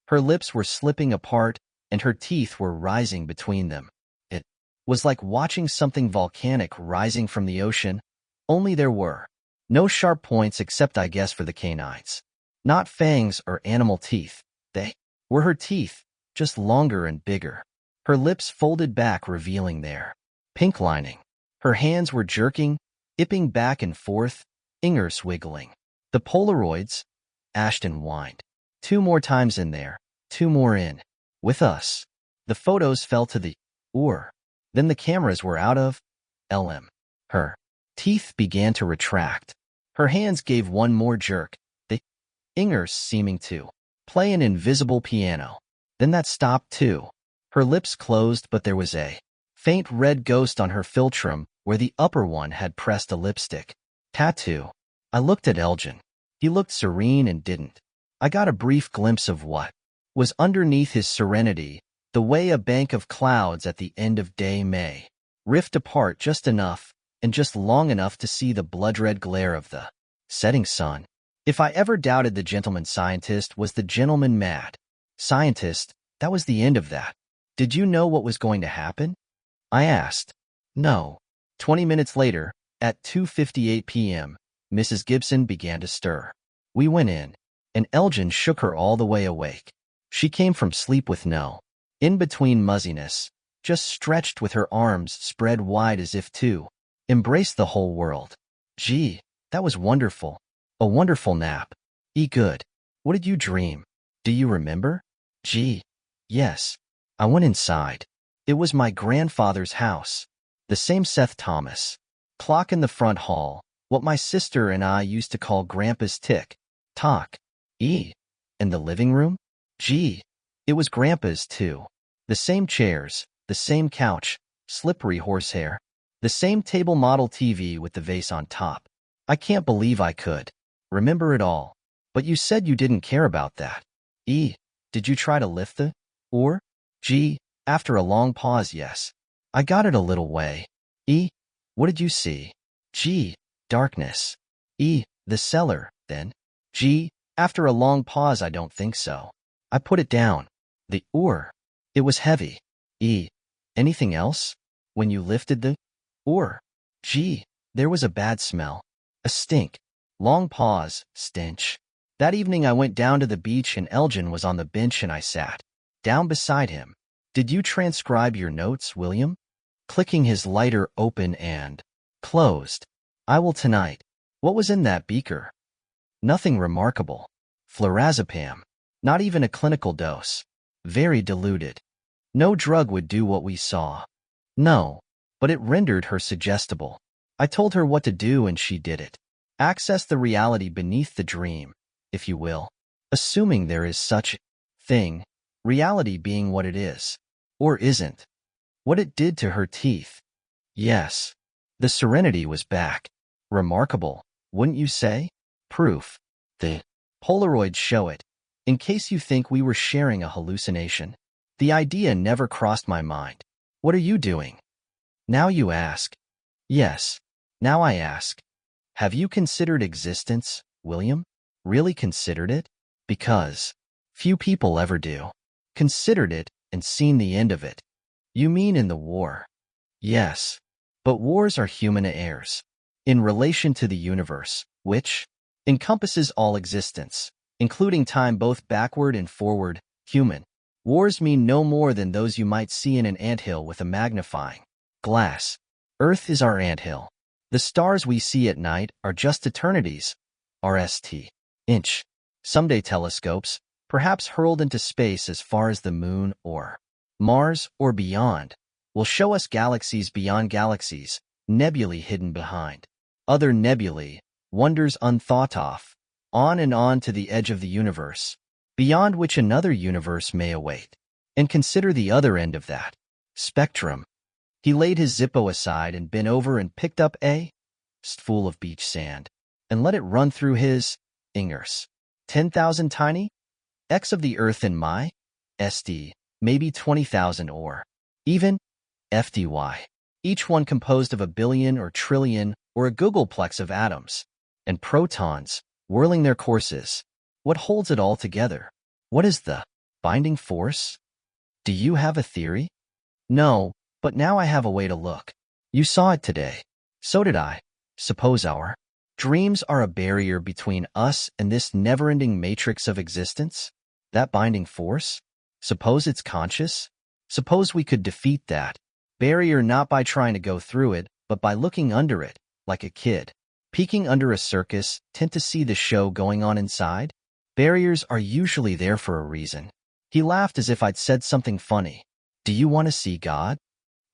S1: Her lips were slipping apart and her teeth were rising between them. It was like watching something volcanic rising from the ocean, only there were no sharp points except I guess for the canines. Not fangs or animal teeth. They were her teeth, just longer and bigger. Her lips folded back revealing their pink lining. Her hands were jerking, ipping back and forth, fingers wiggling. The Polaroids, Ashton whined. 2 more times in there, 2 more in. With us. The photos fell to the oar. Then the cameras were out of LM. Her teeth began to retract. Her hands gave one more jerk, the fingers seeming to play an invisible piano. Then that stopped too. Her lips closed, but there was a faint red ghost on her philtrum where the upper one had pressed a lipstick tattoo. I looked at Elgin. He looked serene and didn't. I got a brief glimpse of what was underneath his serenity, the way a bank of clouds at the end of day may rift apart just enough and just long enough to see the blood-red glare of the setting sun. If I ever doubted the gentleman scientist was the gentleman mad scientist, that was the end of that. Did you know what was going to happen? I asked. No. 20 minutes later, at 2:58 p.m., Mrs. Gibson began to stir. We went in, and Elgin shook her all the way awake. She came from sleep with no in-between muzziness, just stretched with her arms spread wide as if to embrace the whole world. Gee, that was wonderful. A wonderful nap. Good. What did you dream? Do you remember? Gee, yes. I went inside. It was my grandfather's house. The same Seth Thomas. Clock in the front hall, what my sister and I used to call Grandpa's tick-tock. In the living room? Gee, it was Grandpa's too. The same chairs, the same couch, slippery horsehair, the same table model TV with the vase on top. I can't believe I could remember it all. But you said you didn't care about that. Did you try to lift the oar? Gee, after a long pause, yes. I got it a little way. What did you see? Gee, darkness. The cellar, then. Gee, after a long pause, I don't think so. I put it down. The oar. It was heavy. Anything else? When you lifted the oar? Gee, there was a bad smell. A stink. Long pause, stench. That evening I went down to the beach and Elgin was on the bench and I sat down beside him. Did you transcribe your notes, William? Clicking his lighter open and closed. I will tonight. What was in that beaker? Nothing remarkable. Flurazepam. Not even a clinical dose. Very diluted. No drug would do what we saw. No, but it rendered her suggestible. I told her what to do and she did it. Access the reality beneath the dream, if you will. Assuming there is such thing, reality being what it is. Or isn't. What it did to her teeth. Yes. The serenity was back. Remarkable, wouldn't you say? Proof. The Polaroids show it. In case you think we were sharing a hallucination. The idea never crossed my mind. What are you doing? Now you ask. Yes. Now I ask. Have you considered existence, William? Really considered it? Because few people ever do. Considered it and seen the end of it. You mean in the war? Yes. But wars are human affairs. In relation to the universe, which encompasses all existence, including time both backward and forward, human. Wars mean no more than those you might see in an anthill with a magnifying glass. Earth is our anthill. The stars we see at night are just eternities, RST. Inch. Someday telescopes, perhaps hurled into space as far as the moon or Mars or beyond, will show us galaxies beyond galaxies, nebulae hidden behind other nebulae, wonders unthought of, on and on to the edge of the universe, beyond which another universe may await. And consider the other end of that spectrum. He laid his Zippo aside and bent over and picked up a spool of beach sand and let it run through his fingers. 10,000 tiny X of the earth in my SD, maybe 20,000 or even FDY. Each one composed of a billion or trillion or a googolplex of atoms and protons whirling their courses. What holds it all together? What is the binding force? Do you have a theory? No, but now I have a way to look. You saw it today. So did I. Suppose our dreams are a barrier between us and this never-ending matrix of existence? That binding force? Suppose it's conscious? Suppose we could defeat that barrier not by trying to go through it, but by looking under it, like a kid peeking under a circus tent to see the show going on inside? Barriers are usually there for a reason. He laughed as if I'd said something funny. Do you want to see God?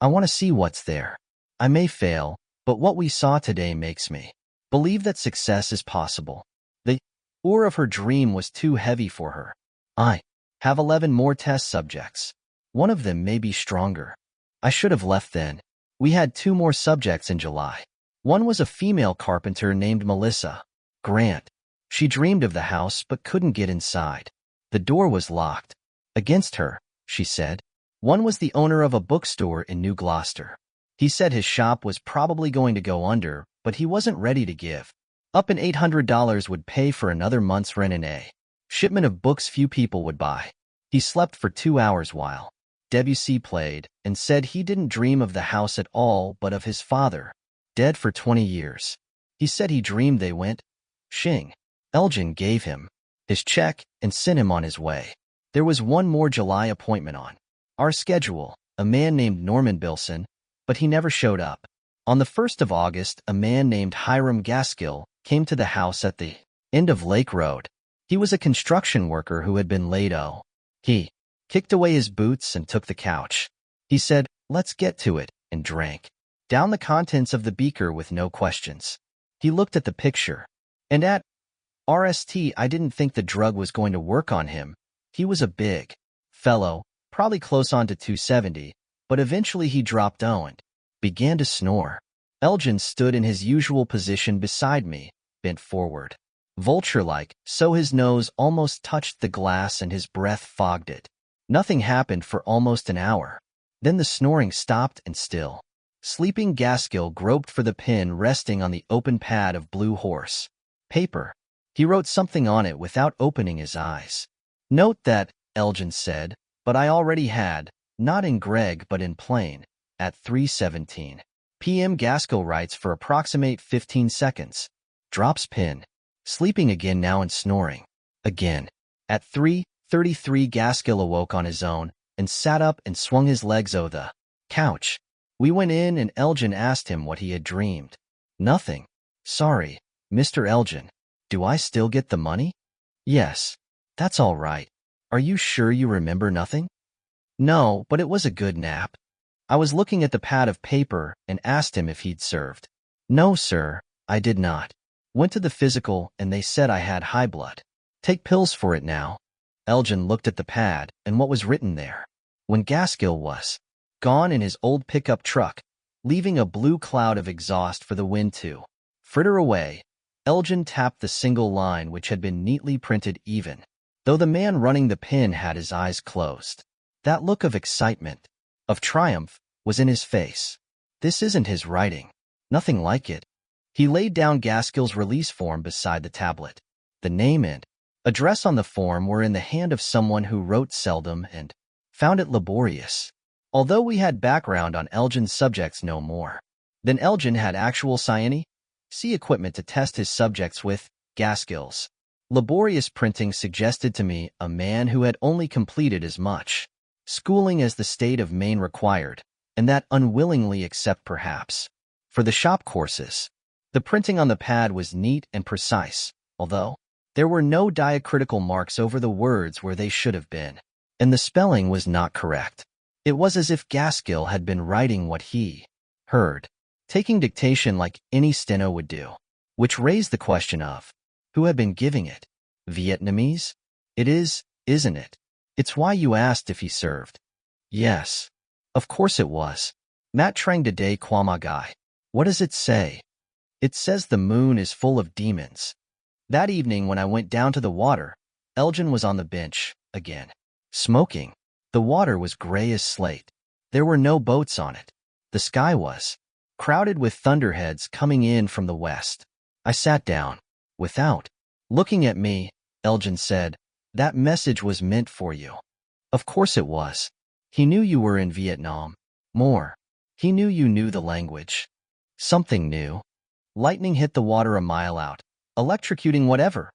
S1: I want to see what's there. I may fail, but what we saw today makes me believe that success is possible. The ore of her dream was too heavy for her. I have 11 more test subjects. One of them may be stronger. I should have left then. We had 2 more subjects in July. One was a female carpenter named Melissa Grant. She dreamed of the house but couldn't get inside. The door was locked. Against her, she said. One was the owner of a bookstore in New Gloucester. He said his shop was probably going to go under, but he wasn't ready to give up, and $800 would pay for another month's rent and a shipment of books few people would buy. He slept for 2 hours while Debussy played and said he didn't dream of the house at all but of his father, dead for 20 years. He said he dreamed they went shing. Elgin gave him his check and sent him on his way. There was one more July appointment on our schedule, a man named Norman Bilson, but he never showed up. On the 1st of August, a man named Hiram Gaskill came to the house at the end of Lake Road. He was a construction worker who had been laid off. He kicked away his boots and took the couch. He said, "Let's get to it," and drank down the contents of the beaker with no questions. He looked at the picture. And at RST, I didn't think the drug was going to work on him. He was a big fellow, probably close on to 270, but eventually he dropped down and began to snore. Elgin stood in his usual position beside me, bent forward, vulture-like, so his nose almost touched the glass and his breath fogged it. Nothing happened for almost an hour. Then the snoring stopped and still. Sleeping Gaskill groped for the pen resting on the open pad of blue horse paper. He wrote something on it without opening his eyes. "Note that," Elgin said, "but I already had, not in Greg but in plain, at 3:17 p.m. Gaskill writes for approximate 15 seconds. Drops pen. Sleeping again now and snoring. Again. At 3:33 Gaskill awoke on his own and sat up and swung his legs over the couch. We went in and Elgin asked him what he had dreamed. Nothing. Sorry, Mr. Elgin. Do I still get the money? Yes. That's all right. Are you sure you remember nothing? No, but it was a good nap. I was looking at the pad of paper and asked him if he'd served. No, sir, I did not. Went to the physical and they said I had high blood. Take pills for it now. Elgin looked at the pad and what was written there. When Gaskill was gone in his old pickup truck, leaving a blue cloud of exhaust for the wind to fritter away, Elgin tapped the single line which had been neatly printed even, though the man running the pen had his eyes closed. That look of excitement, of triumph, was in his face. This isn't his writing. Nothing like it. He laid down Gaskill's release form beside the tablet. The name and address on the form were in the hand of someone who wrote seldom and found it laborious. Although we had background on Elgin's subjects no more than Elgin had actual C equipment to test his subjects with, Gaskill's laborious printing suggested to me a man who had only completed as much schooling as the state of Maine required, and that unwillingly except perhaps for the shop courses. The printing on the pad was neat and precise, although there were no diacritical marks over the words where they should have been, and the spelling was not correct. It was as if Gaskill had been writing what he heard, taking dictation like any steno would do, which raised the question of who had been giving it. Vietnamese? It is, isn't it? It's why you asked if he served. Yes. Of course it was. Mat Trang de day Kwamagai. What does it say? It says the moon is full of demons. That evening when I went down to the water, Elgin was on the bench, again, smoking. The water was gray as slate. There were no boats on it. The sky was crowded with thunderheads coming in from the west. I sat down. Without looking at me, Elgin said, "That message was meant for you." Of course it was. He knew you were in Vietnam. More. He knew you knew the language. Something new. Lightning hit the water a mile out, electrocuting whatever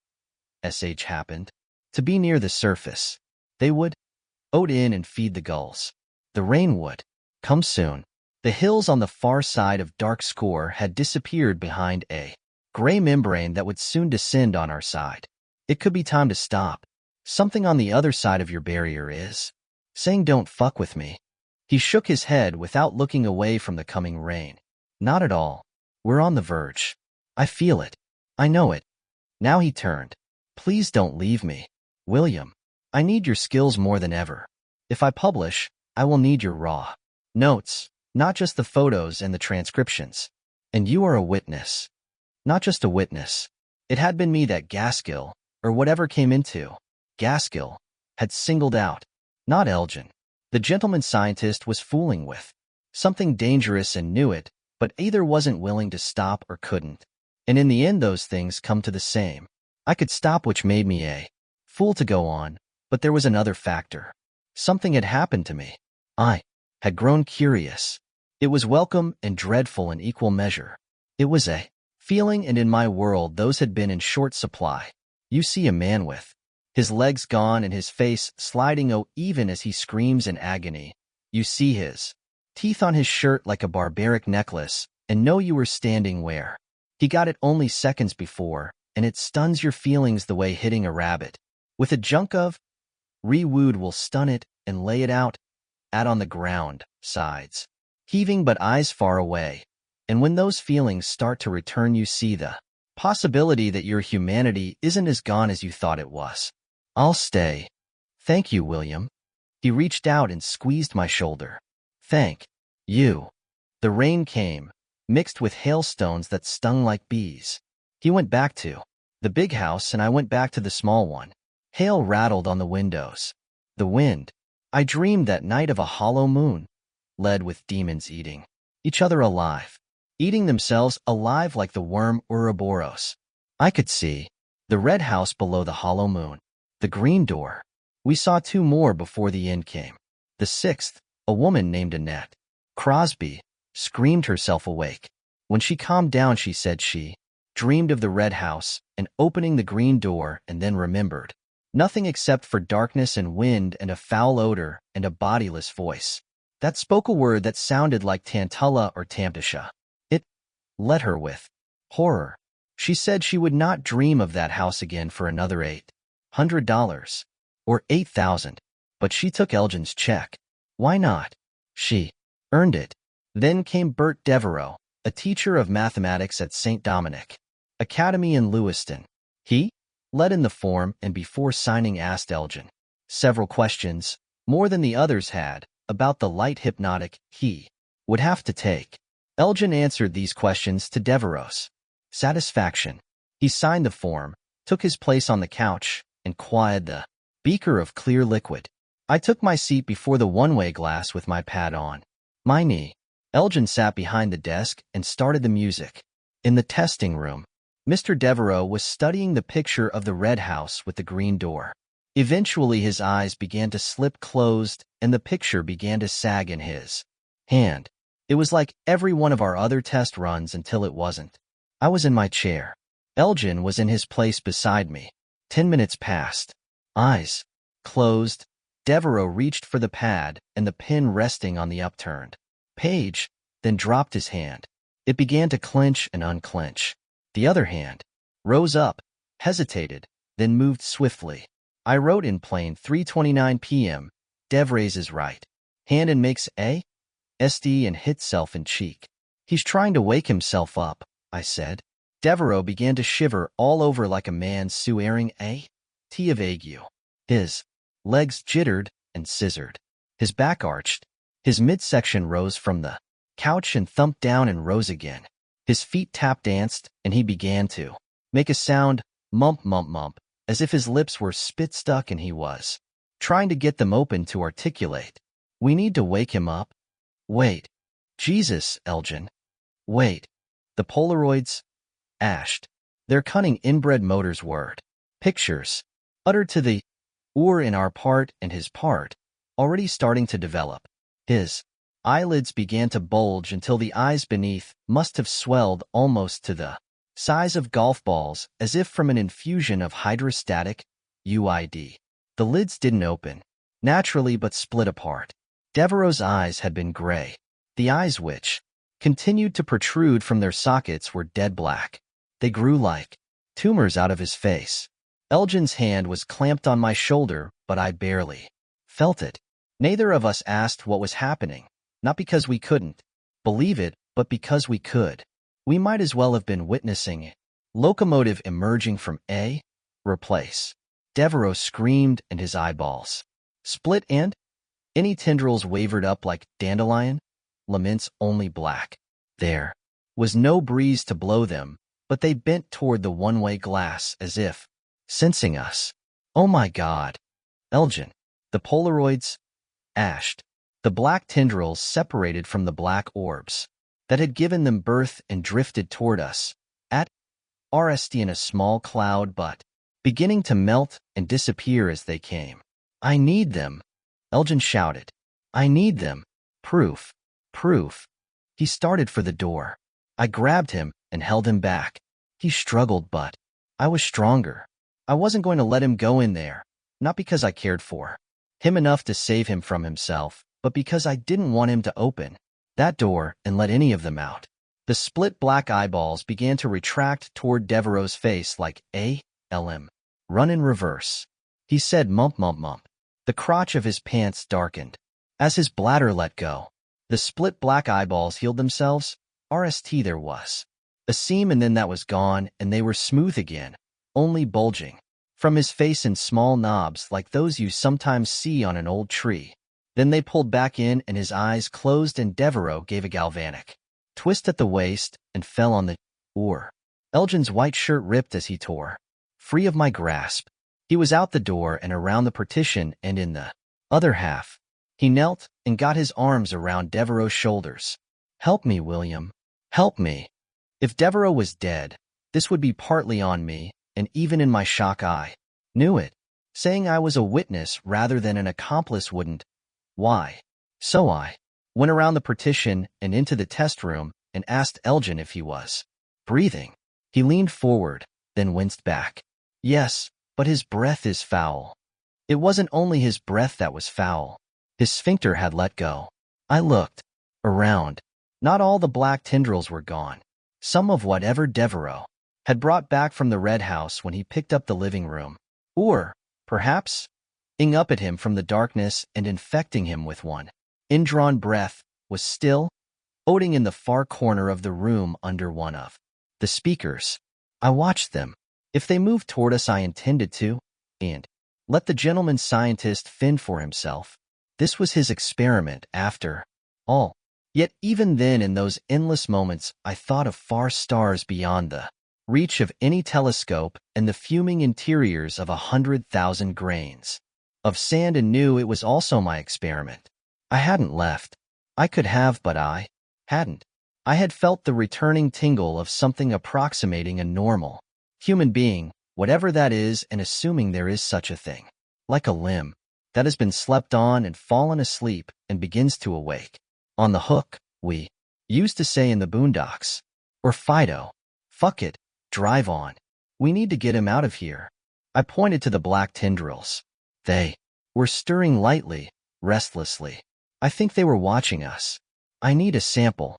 S1: happened to be near the surface. They would ode in and feed the gulls. The rain would come soon. The hills on the far side of Dark Score had disappeared behind a gray membrane that would soon descend on our side. It could be time to stop. Something on the other side of your barrier is saying don't fuck with me. He shook his head without looking away from the coming rain. Not at all. We're on the verge. I feel it. I know it. Now he turned. Please don't leave me. William, I need your skills more than ever. If I publish, I will need your raw notes, not just the photos and the transcriptions. And you are a witness. Not just a witness. It had been me that Gaskill, or whatever came into Gaskill, had singled out. Not Elgin. The gentleman scientist was fooling with something dangerous and knew it, but either wasn't willing to stop or couldn't. And in the end those things come to the same. I could stop, which made me a fool to go on, but there was another factor. Something had happened to me. I had grown curious. It was welcome and dreadful in equal measure. It was a feeling, and in my world those had been in short supply. You see a man with his legs gone and his face sliding even as he screams in agony. You see his teeth on his shirt like a barbaric necklace, and know you were standing where he got it only seconds before, and it stuns your feelings the way hitting a rabbit with a junk of rewood will stun it and lay it out on the ground, sides heaving but eyes far away. And when those feelings start to return, you see the possibility that your humanity isn't as gone as you thought it was. I'll stay. Thank you, William. He reached out and squeezed my shoulder. Thank you. The rain came, mixed with hailstones that stung like bees. He went back to the big house and I went back to the small one. Hail rattled on the windows. The wind. I dreamed that night of a hollow moon, led with demons eating each other alive, eating themselves alive like the worm Ouroboros. I could see the red house below the hollow moon, the green door. We saw two more before the end came. The sixth, a woman named Annette Crosby, screamed herself awake. When she calmed down, she said she dreamed of the red house and opening the green door, and then remembered nothing except for darkness and wind and a foul odor and a bodiless voice that spoke a word that sounded like Tantala or Tamtasha. It let her with horror. She said she would not dream of that house again for another $800 or $8,000, but she took Elgin's check. Why not? She Earned it. Then came Bert Devereaux, a teacher of mathematics at St. Dominic Academy in Lewiston. He led in the form and before signing asked Elgin several questions, more than the others had, about the light hypnotic he would have to take. Elgin answered these questions to Devereaux's satisfaction. He signed the form, took his place on the couch, and quieted the beaker of clear liquid. I took my seat before the one-way glass with my pad on my knee. Elgin sat behind the desk and started the music. In the testing room, Mr. Devereaux was studying the picture of the red house with the green door. Eventually his eyes began to slip closed and the picture began to sag in his hand. It was like every one of our other test runs until it wasn't. I was in my chair. Elgin was in his place beside me. 10 minutes passed. Eyes closed. Devereaux reached for the pad and the pen resting on the upturned page, then dropped his hand. It began to clench and unclench. The other hand rose up, hesitated, then moved swiftly. I wrote in plain 3:29 p.m. Dev raises right hand and makes a SD and hit self in cheek. He's trying to wake himself up, I said. Devereaux began to shiver all over like a man suing a tea of ague. His legs jittered and scissored. His back arched. His midsection rose from the couch and thumped down and rose again. His feet tap danced, and he began to make a sound, mump, mump, mump, as if his lips were spit stuck and he was trying to get them open to articulate. We need to wake him up. Wait. Jesus, Elgin. Wait. The Polaroids ashed. Their cunning inbred motors word. Pictures, uttered to the in our part and his part, already starting to develop. His eyelids began to bulge until the eyes beneath must have swelled almost to the size of golf balls, as if from an infusion of hydrostatic UID. The lids didn't open naturally but split apart. Devereaux's eyes had been gray. The eyes which continued to protrude from their sockets were dead black. They grew like tumors out of his face. Elgin's hand was clamped on my shoulder, but I barely felt it. Neither of us asked what was happening, not because we couldn't believe it, but because we could. We might as well have been witnessing a locomotive emerging from a replace. Devereaux screamed and his eyeballs split and any tendrils wavered up like dandelion laments, only black. There was no breeze to blow them, but they bent toward the one-way glass as if sensing us. Oh my God. Elgin. The Polaroids ashed. The black tendrils separated from the black orbs that had given them birth and drifted toward us, at RST in a small cloud but beginning to melt and disappear as they came. I need them, Elgin shouted. I need them. Proof. Proof. He started for the door. I grabbed him and held him back. He struggled, but I was stronger. I wasn't going to let him go in there, not because I cared for him enough to save him from himself, but because I didn't want him to open that door and let any of them out. The split black eyeballs began to retract toward Devereaux's face like A.L.M. Run in reverse. He said mump, mump, mump. The crotch of his pants darkened. As his bladder let go, the split black eyeballs healed themselves. RST there was a seam and then that was gone and they were smooth again, only bulging from his face in small knobs like those you sometimes see on an old tree. Then they pulled back in and his eyes closed and Devereaux gave a galvanic twist at the waist and fell on the oar. Elgin's white shirt ripped as he tore free of my grasp. He was out the door and around the partition and in the other half. He knelt and got his arms around Devereaux's shoulders. Help me, William. Help me. If Devereaux was dead, this would be partly on me, and even in my shock I knew it. Saying I was a witness rather than an accomplice wouldn't. Why? So I went around the partition and into the test room and asked Elgin if he was breathing. He leaned forward, then winced back. Yes, but his breath is foul. It wasn't only his breath that was foul. His sphincter had let go. I looked around. Not all the black tendrils were gone. Some of whatever Devereaux had brought back from the red house when he picked up the living room. Or, perhaps, ing up at him from the darkness and infecting him with one indrawn breath, was still, floating in the far corner of the room under one of the speakers. I watched them. If they moved toward us, I intended to, and let the gentleman scientist fend for himself. This was his experiment, after all. Yet even then, in those endless moments, I thought of far stars beyond the reach of any telescope and the fuming interiors of 100,000 grains of sand, and knew it was also my experiment. I hadn't left. I could have, but I hadn't. I had felt the returning tingle of something approximating a normal human being, whatever that is, and assuming there is such a thing, like a limb that has been slept on and fallen asleep and begins to awake. On the hook, we used to say in the boondocks. Or Fido. Fuck it, drive on. We need to get him out of here. I pointed to the black tendrils. They were stirring lightly, restlessly. I think they were watching us. I need a sample.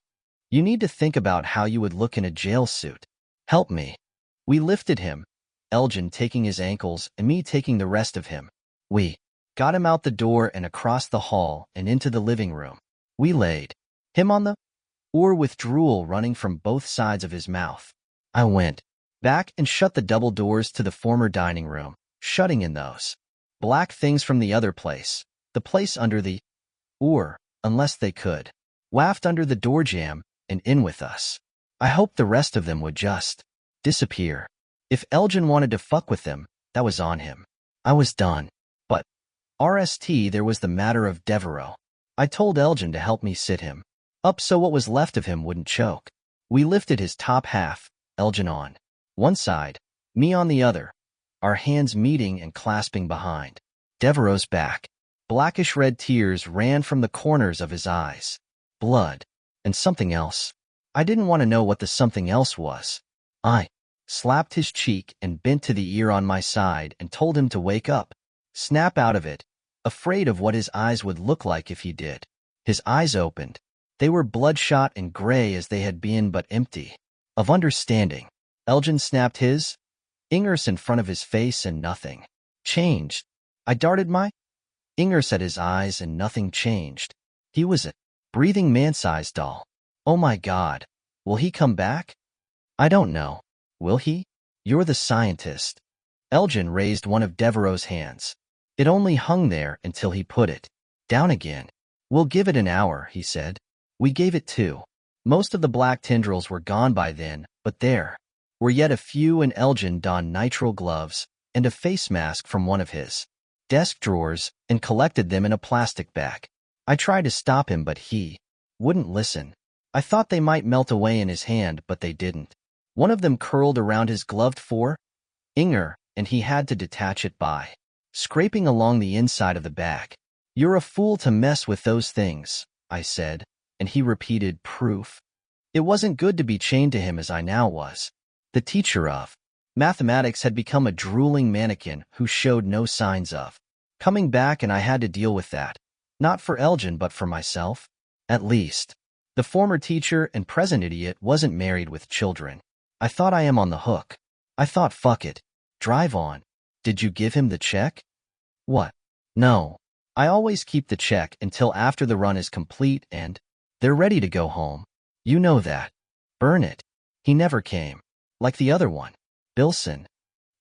S1: You need to think about how you would look in a jail suit. Help me. We lifted him, Elgin taking his ankles and me taking the rest of him. We got him out the door and across the hall and into the living room. We laid him on the floor with drool running from both sides of his mouth. I went back and shut the double doors to the former dining room, shutting in those black things from the other place, the place under the or, unless they could, waft under the door jamb and in with us. I hoped the rest of them would just disappear. If Elgin wanted to fuck with them, that was on him. I was done. But RST, there was the matter of Devereaux. I told Elgin to help me sit him up so what was left of him wouldn't choke. We lifted his top half, Elgin on one side, me on the other, our hands meeting and clasping behind Devereaux's back. Blackish red tears ran from the corners of his eyes. Blood. And something else. I didn't want to know what the something else was. I slapped his cheek and bent to the ear on my side and told him to wake up. Snap out of it. Afraid of what his eyes would look like if he did. His eyes opened. They were bloodshot and gray as they had been, but empty of understanding. Elgin snapped his fingers in front of his face and nothing changed. I darted my fingers at his eyes and nothing changed. He was a breathing man-sized doll. Oh my God. Will he come back? I don't know. Will he? You're the scientist. Elgin raised one of Devereaux's hands. It only hung there until he put it down again. We'll give it an hour, he said. We gave it 2. Most of the black tendrils were gone by then, but there were yet a few, and Elgin donned nitrile gloves and a face mask from one of his desk drawers and collected them in a plastic bag. I tried to stop him, but he wouldn't listen. I thought they might melt away in his hand, but they didn't. One of them curled around his gloved forefinger, and he had to detach it by scraping along the inside of the bag. You're a fool to mess with those things, I said, and he repeated, proof. It wasn't good to be chained to him as I now was. The teacher of mathematics had become a drooling mannequin who showed no signs of coming back, and I had to deal with that. Not for Elgin, but for myself. At least, the former teacher and present idiot wasn't married with children. I thought I am on the hook. I thought, fuck it. Drive on. Did you give him the check? What? No. I always keep the check until after the run is complete and they're ready to go home. You know that. Burn it. He never came. Like the other one. Bilson.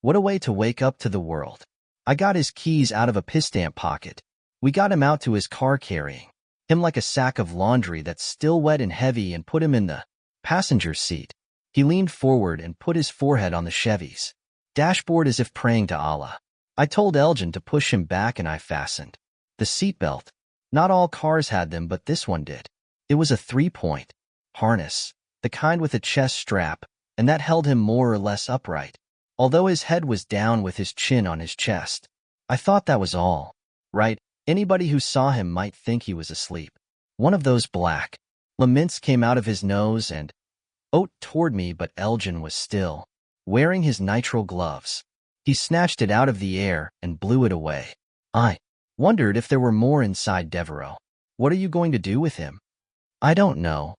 S1: What a way to wake up to the world. I got his keys out of a piss-stamp pocket. We got him out to his car, carrying him like a sack of laundry that's still wet and heavy, and put him in the passenger seat. He leaned forward and put his forehead on the Chevy's dashboard as if praying to Allah. I told Elgin to push him back and I fastened the seatbelt. Not all cars had them, but this one did. It was a 3-point harness, the kind with a chest strap, and that held him more or less upright, although his head was down with his chin on his chest. I thought that was all right. Anybody who saw him might think he was asleep. One of those black laments came out of his nose and toward me, but Elgin was still wearing his nitrile gloves. He snatched it out of the air and blew it away. I wondered if there were more inside Devereaux. What are you going to do with him? I don't know.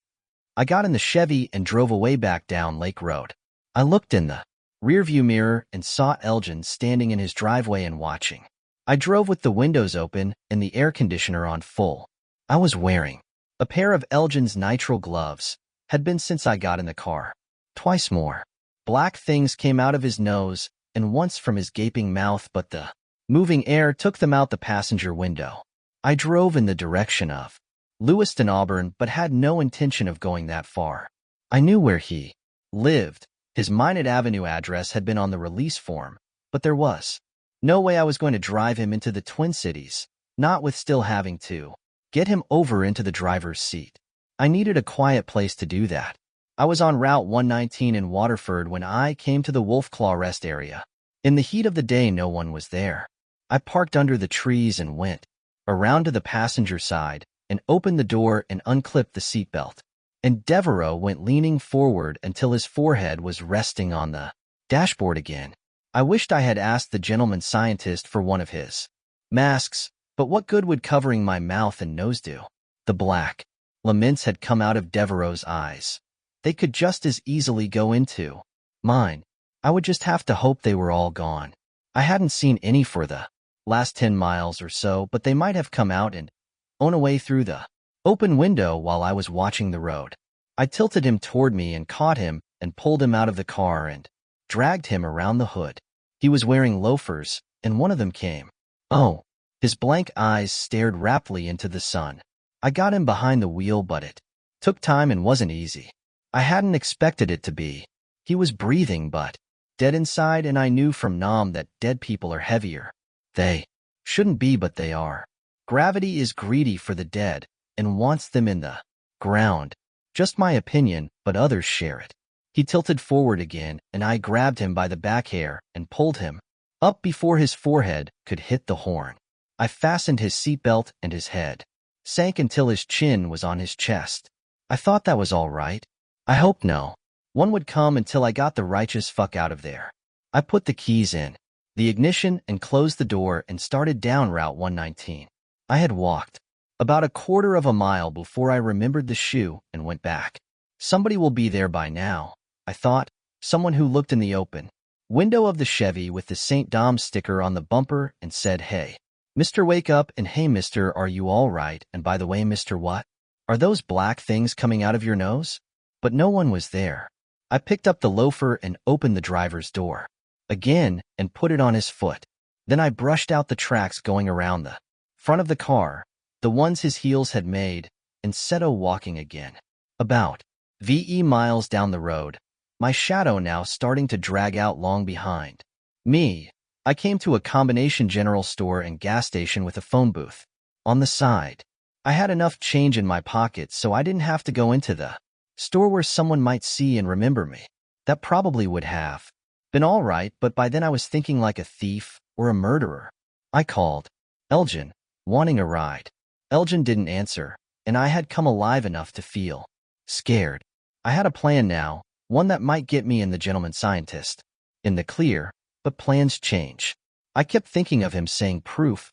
S1: I got in the Chevy and drove away back down Lake Road. I looked in the rearview mirror and saw Elgin standing in his driveway and watching. I drove with the windows open and the air conditioner on full. I was wearing A pair of Elgin's nitrile gloves had been since I got in the car. Twice more. Black things came out of his nose and once from his gaping mouth, but the moving air took them out the passenger window. I drove in the direction of Lewiston, Auburn, but had no intention of going that far. I knew where he lived. His Minot Avenue address had been on the release form, but there was no way I was going to drive him into the Twin Cities, not with still having to get him over into the driver's seat. I needed a quiet place to do that. I was on Route 119 in Waterford when I came to the Wolf Claw Rest area. In the heat of the day, no one was there. I parked under the trees and went around to the passenger side and opened the door and unclipped the seatbelt. And Devereaux went leaning forward until his forehead was resting on the dashboard again. I wished I had asked the gentleman scientist for one of his masks, but what good would covering my mouth and nose do? The black laments had come out of Devereaux's eyes. They could just as easily go into mine. I would just have to hope they were all gone. I hadn't seen any for the last 10 miles or so, but they might have come out and on away through the open window while I was watching the road. I tilted him toward me and caught him and pulled him out of the car and dragged him around the hood. He was wearing loafers, and one of them came. Oh. His blank eyes stared raptly into the sun. I got him behind the wheel, but it took time and wasn't easy. I hadn't expected it to be. He was breathing but dead inside, and I knew from Nam that dead people are heavier. They shouldn't be, but they are. Gravity is greedy for the dead and wants them in the ground. Just my opinion, but others share it. He tilted forward again, and I grabbed him by the back hair and pulled him up before his forehead could hit the horn. I fastened his seatbelt, and his head sank until his chin was on his chest. I thought that was all right. I hoped no one would come until I got the righteous fuck out of there. I put the keys in the ignition and closed the door and started down Route 119. I had walked about a quarter of a mile before I remembered the shoe and went back. Somebody will be there by now, I thought. Someone who looked in the open window of the Chevy with the St. Dom's sticker on the bumper and said, "Hey, Mr. Wake Up," and "Hey, Mr. Are you all right? And by the way, Mr. What? Are those black things coming out of your nose?" But no one was there. I picked up the loafer and opened the driver's door again and put it on his foot. Then I brushed out the tracks going around the front of the car, the ones his heels had made, and set walking again. About VE miles down the road, my shadow now starting to drag out long behind me, I came to a combination general store and gas station with a phone booth on the side. I had enough change in my pocket so I didn't have to go into the store where someone might see and remember me. That probably would have been all right, but by then I was thinking like a thief or a murderer. I called Elgin, wanting a ride. Elgin didn't answer, and I had come alive enough to feel scared. I had a plan now, one that might get me and the gentleman scientist in the clear, but plans change. I kept thinking of him saying proof.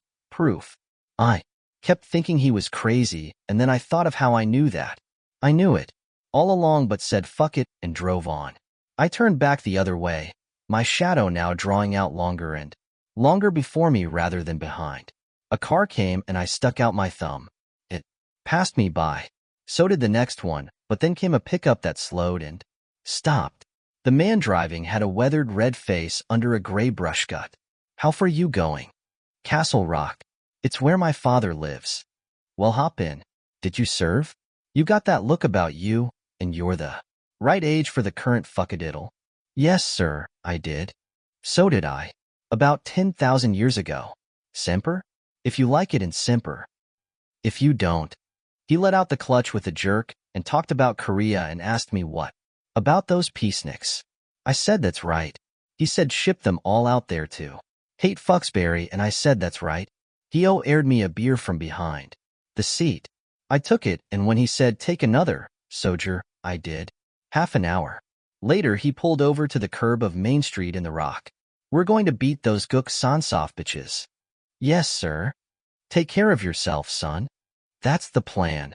S1: I kept thinking he was crazy, and then I thought of how I knew that. I knew it all along, but said fuck it and drove on. I turned back the other way, my shadow now drawing out longer and longer before me rather than behind. A car came and I stuck out my thumb. It passed me by. So did the next one, but then came a pickup that slowed and stopped. The man driving had a weathered red face under a gray brush cut. "How far you going?" "Castle Rock. It's where my father lives." "Well, hop in. Did you serve? You got that look about you, and you're the right age for the current fuckadiddle." "Yes, sir, I did." "So did I. About 10,000 years ago. Semper? If you like it in Semper. If you don't." He let out the clutch with a jerk and talked about Korea and asked me what about those peaceniks. I said that's right. He said ship them all out there to hate Fuxbury, and I said that's right. He aired me a beer from behind the seat. I took it, and when he said take another, Sojer, I did. Half an hour later, he pulled over to the curb of Main Street in the Rock. "We're going to beat those Gook Sansoft bitches." "Yes, sir." "Take care of yourself, son." "That's the plan."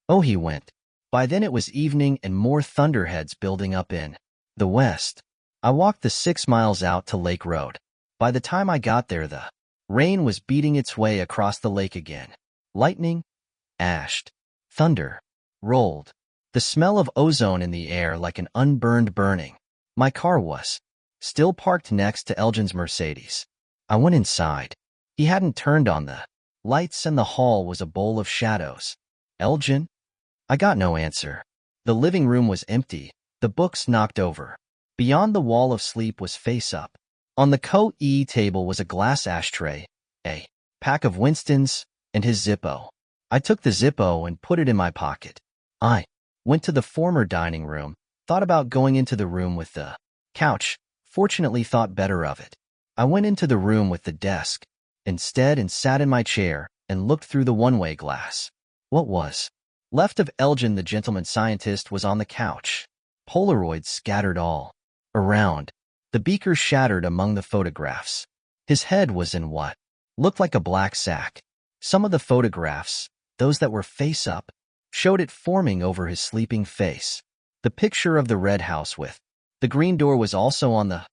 S1: Oh, he went. By then it was evening and more thunderheads building up in the west. I walked the 6 miles out to Lake Road. By the time I got there, the rain was beating its way across the lake again. Lightning ashed Thunder rolled. The smell of ozone in the air like an unburned burning. My car was still parked next to Elgin's Mercedes. I went inside. He hadn't turned on the lights and the hall was a bowl of shadows. Elgin? I got no answer. The living room was empty, the books knocked over. Beyond the wall of sleep was face up. On the co-e table was a glass ashtray, a pack of Winstons, and his Zippo. I took the Zippo and put it in my pocket. I went to the former dining room, thought about going into the room with the couch, fortunately thought better of it. I went into the room with the desk, instead and sat in my chair and looked through the one-way glass. What was left of Elgin the gentleman scientist was on the couch. Polaroids scattered all around. The beaker shattered among the photographs. His head was in what looked like a black sack. Some of the photographs, those that were face up, showed it forming over his sleeping face. The picture of the red house with the green door was also on the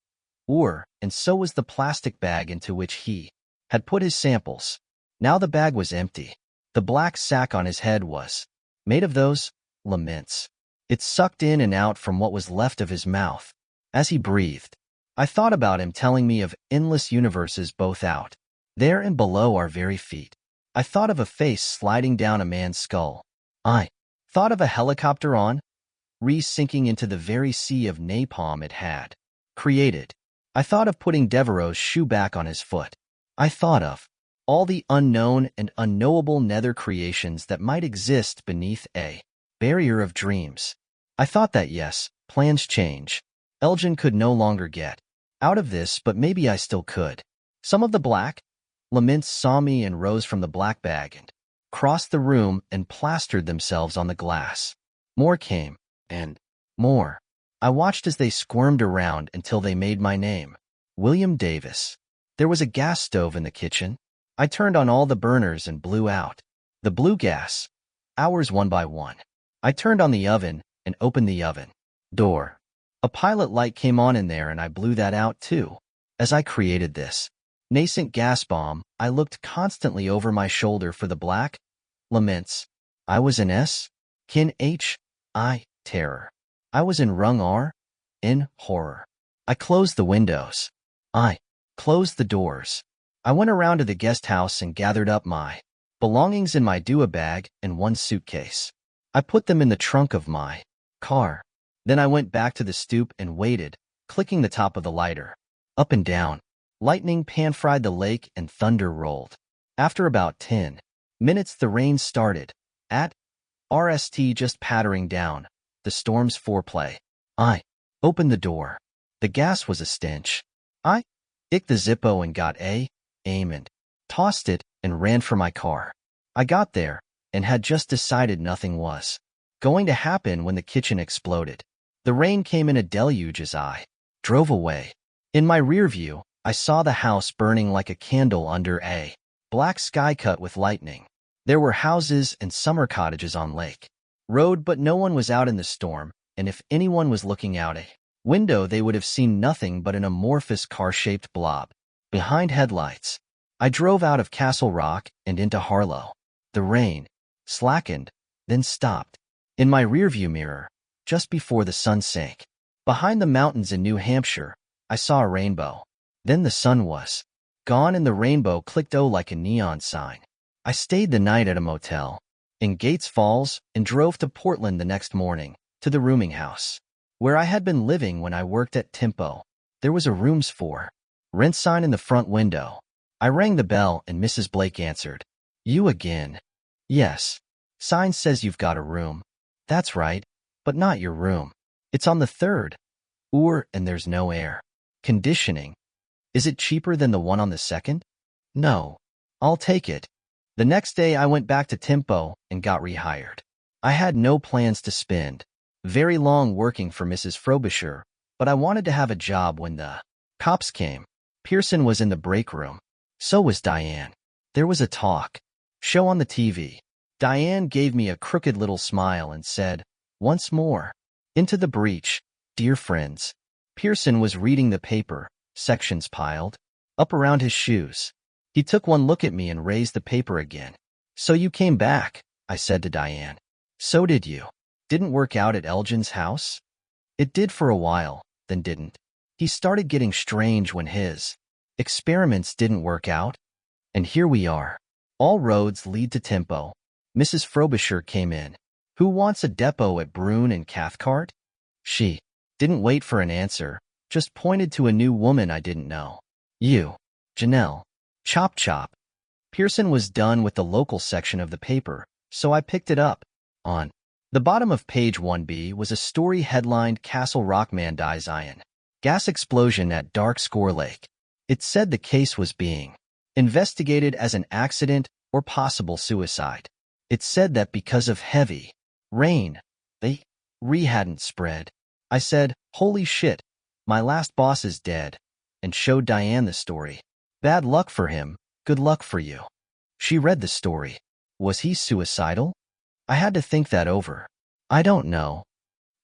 S1: and so was the plastic bag into which he had put his samples. Now the bag was empty. The black sack on his head was made of those laments. It sucked in and out from what was left of his mouth as he breathed. I thought about him telling me of endless universes both out there and below our very feet. I thought of a face sliding down a man's skull. I thought of a helicopter on sinking into the very sea of napalm it had created. I thought of putting Devereaux's shoe back on his foot. I thought of all the unknown and unknowable nether creations that might exist beneath a barrier of dreams. I thought that yes, plans change. Elgin could no longer get out of this, but maybe I still could. Some of the black laments saw me and rose from the black bag and crossed the room and plastered themselves on the glass. More came, and more. I watched as they squirmed around until they made my name. William Davis. There was a gas stove in the kitchen. I turned on all the burners and blew out the blue gas. Hours one by one. I turned on the oven and opened the oven door. A pilot light came on in there and I blew that out too. As I created this nascent gas bomb, I looked constantly over my shoulder for the black laments. I was in kin H.I. terror. I was in rung R. in horror. I closed the windows. I closed the doors. I went around to the guest house and gathered up my belongings in my duo bag and one suitcase. I put them in the trunk of my car. Then I went back to the stoop and waited, clicking the top of the lighter. Up and down. Lightning pan-fried the lake and thunder rolled. After about 10 minutes the rain started. At RST just pattering down. The storm's foreplay. I opened the door. The gas was a stench. I icked the Zippo and got aim and tossed it and ran for my car. I got there and had just decided nothing was going to happen when the kitchen exploded. The rain came in a deluge as I drove away. In my rear view, I saw the house burning like a candle under a black sky cut with lightning. There were houses and summer cottages on Lake Road, but no one was out in the storm, and if anyone was looking out a window, they would have seen nothing but an amorphous car-shaped blob behind headlights. I drove out of Castle Rock and into Harlow. The rain slackened, then stopped. In my rearview mirror, just before the sun sank, behind the mountains in New Hampshire, I saw a rainbow. Then the sun was gone and the rainbow clicked like a neon sign. I stayed the night at a motel in Gates Falls and drove to Portland the next morning, to the rooming house, where I had been living when I worked at Tempo. There was a rooms for rent sign in the front window. I rang the bell and Mrs. Blake answered. You again? Yes. Sign says you've got a room. That's right, but not your room. It's on the third and there's no air conditioning. Is it cheaper than the one on the second? No. I'll take it. The next day I went back to Tempo and got rehired. I had no plans to spend very long working for Mrs. Frobisher, but I wanted to have a job when the cops came. Pearson was in the break room. So was Diane. There was a talk show on the TV. Diane gave me a crooked little smile and said, once more, into the breach, dear friends. Pearson was reading the paper, sections piled up around his shoes. He took one look at me and raised the paper again. So you came back, I said to Diane. So did you. Didn't work out at Elgin's house? It did for a while, then didn't. He started getting strange when his experiments didn't work out. And here we are. All roads lead to Tempo. Mrs. Frobisher came in. Who wants a depot at Brune and Cathcart? She didn't wait for an answer, just pointed to a new woman I didn't know. You. Janelle. Chop chop. Pearson was done with the local section of the paper, so I picked it up. On the bottom of page 1B was a story headlined Castle Rock Man Dies Iron. Gas explosion at Dark Score Lake. It said the case was being investigated as an accident or possible suicide. It said that because of heavy rain, the hadn't spread. I said, holy shit, my last boss is dead, and showed Diane the story. Bad luck for him, good luck for you. She read the story. Was he suicidal? I had to think that over. I don't know.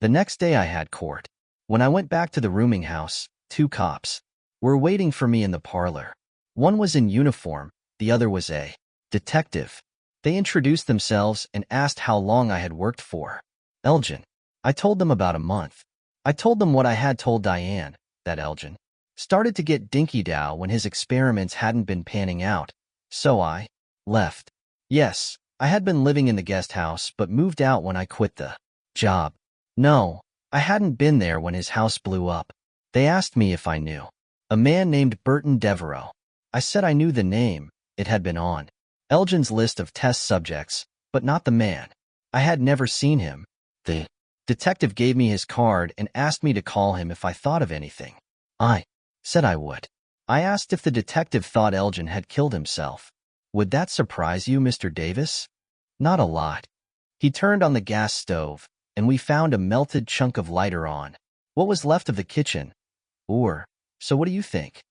S1: The next day I had court. When I went back to the rooming house, 2 cops were waiting for me in the parlor. One was in uniform, the other was a detective. They introduced themselves and asked how long I had worked for Elgin. I told them about a month. I told them what I had told Diane, that Elgin started to get dinky-dow when his experiments hadn't been panning out, so I left. Yes, I had been living in the guest house but moved out when I quit the job. No, I hadn't been there when his house blew up. They asked me if I knew a man named Burton Devereaux. I said I knew the name. It had been on Elgin's list of test subjects, but not the man. I had never seen him. The detective gave me his card and asked me to call him if I thought of anything. I said I would. I asked if the detective thought Elgin had killed himself. Would that surprise you, Mr. Davis? Not a lot. He turned on the gas stove, and we found a melted chunk of lighter on what was left of the kitchen. So what do you think?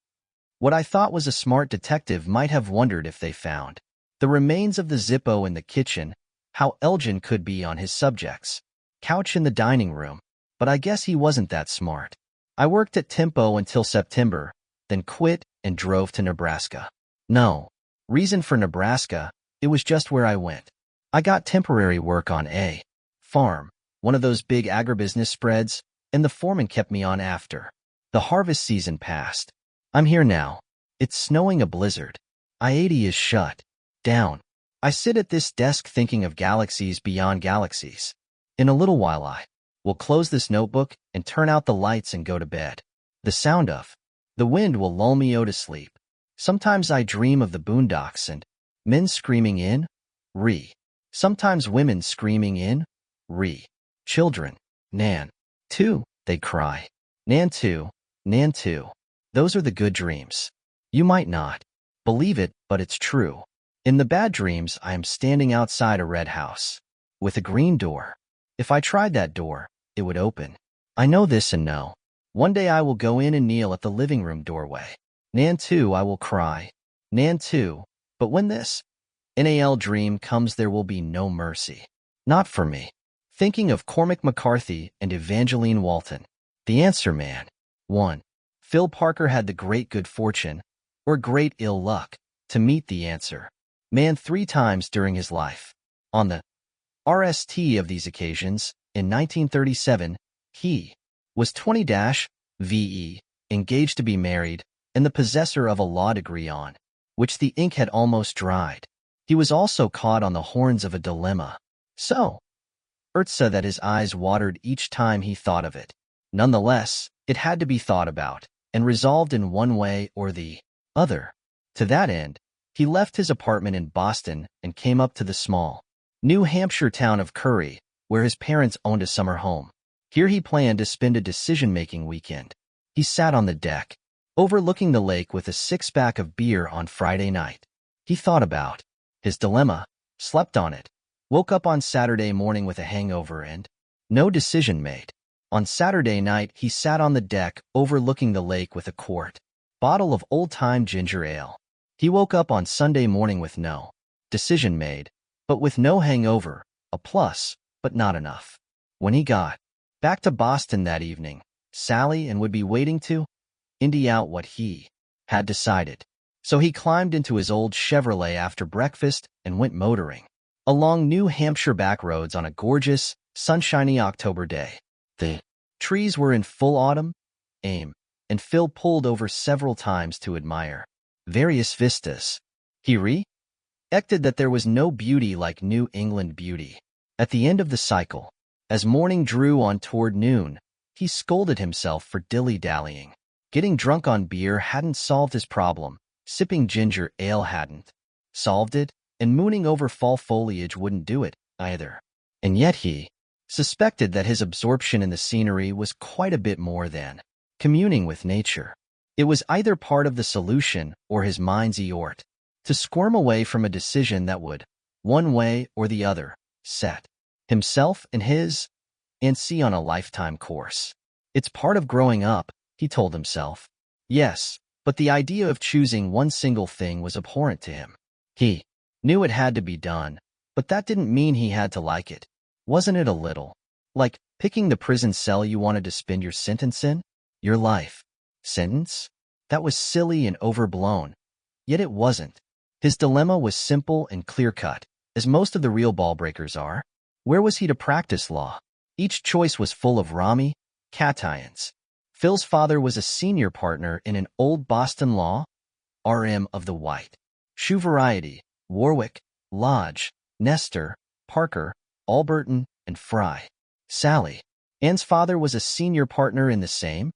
S1: What I thought was a smart detective might have wondered if they found the remains of the Zippo in the kitchen, how Elgin could be on his subjects couch in the dining room, but I guess he wasn't that smart. I worked at Tempo until September, then quit and drove to Nebraska. No reason for Nebraska, it was just where I went. I got temporary work on a farm, one of those big agribusiness spreads, and the foreman kept me on after the harvest season passed. I'm here now. It's snowing a blizzard. I-80 is shut down. I sit at this desk thinking of galaxies beyond galaxies. In a little while I will close this notebook and turn out the lights and go to bed. The sound of the wind will lull me to sleep. Sometimes I dream of the boondocks and men screaming in, sometimes women screaming in, children, Nan, too, they cry. Nan too, Nan too. Those are the good dreams. You might not believe it, but it's true. In the bad dreams, I am standing outside a red house with a green door. If I tried that door, it would open. I know this and know. One day I will go in and kneel at the living room doorway. Nan too, I will cry. Nan too, but when this NAL dream comes, there will be no mercy. Not for me. Thinking of Cormac McCarthy and Evangeline Walton. The answer man. 1. Phil Parker had the great good fortune, or great ill luck, to meet the answer man 3 times during his life. On the RST of these occasions, in 1937, he was 20-VE, engaged to be married, and the possessor of a law degree on which the ink had almost dried. He was also caught on the horns of a dilemma. So Urtsa that his eyes watered each time he thought of it. Nonetheless, it had to be thought about and resolved in one way or the other. To that end, he left his apartment in Boston and came up to the small New Hampshire town of Curry, where his parents owned a summer home. Here he planned to spend a decision-making weekend. He sat on the deck, overlooking the lake with a 6-pack of beer on Friday night. He thought about his dilemma, slept on it, woke up on Saturday morning with a hangover and no decision made. On Saturday night, he sat on the deck overlooking the lake with a bottle of old-time ginger ale. He woke up on Sunday morning with no decision made, but with no hangover, a plus, but not enough. When he got back to Boston that evening, Sally and would be waiting to indie out what he had decided. So he climbed into his old Chevrolet after breakfast and went motoring. along New Hampshire back roads on a gorgeous, sunshiny October day. The trees were in full autumn, and Phil pulled over several times to admire various vistas. He re-acted that there was no beauty like New England beauty. At the end of the cycle, as morning drew on toward noon, he scolded himself for dilly-dallying. Getting drunk on beer hadn't solved his problem, sipping ginger ale hadn't solved it, and mooning over fall foliage wouldn't do it, either. And yet he suspected that his absorption in the scenery was quite a bit more than communing with nature. It was either part of the solution or his mind's eort to squirm away from a decision that would, one way or the other, set himself and his see on a lifetime course. It's part of growing up, he told himself. Yes, but the idea of choosing one single thing was abhorrent to him. He knew it had to be done, but that didn't mean he had to like it. Wasn't it a little like picking the prison cell you wanted to spend your sentence in? Your life sentence? That was silly and overblown. Yet it wasn't. His dilemma was simple and clear-cut, as most of the real ball-breakers are. Where was he to practice law? Each choice was full of cations. Phil's father was a senior partner in an old Boston law RM of the White Shoe variety, Warwick, Lodge, Nestor, Parker, Alberton, and Fry. Sally Ann's father was a senior partner in the same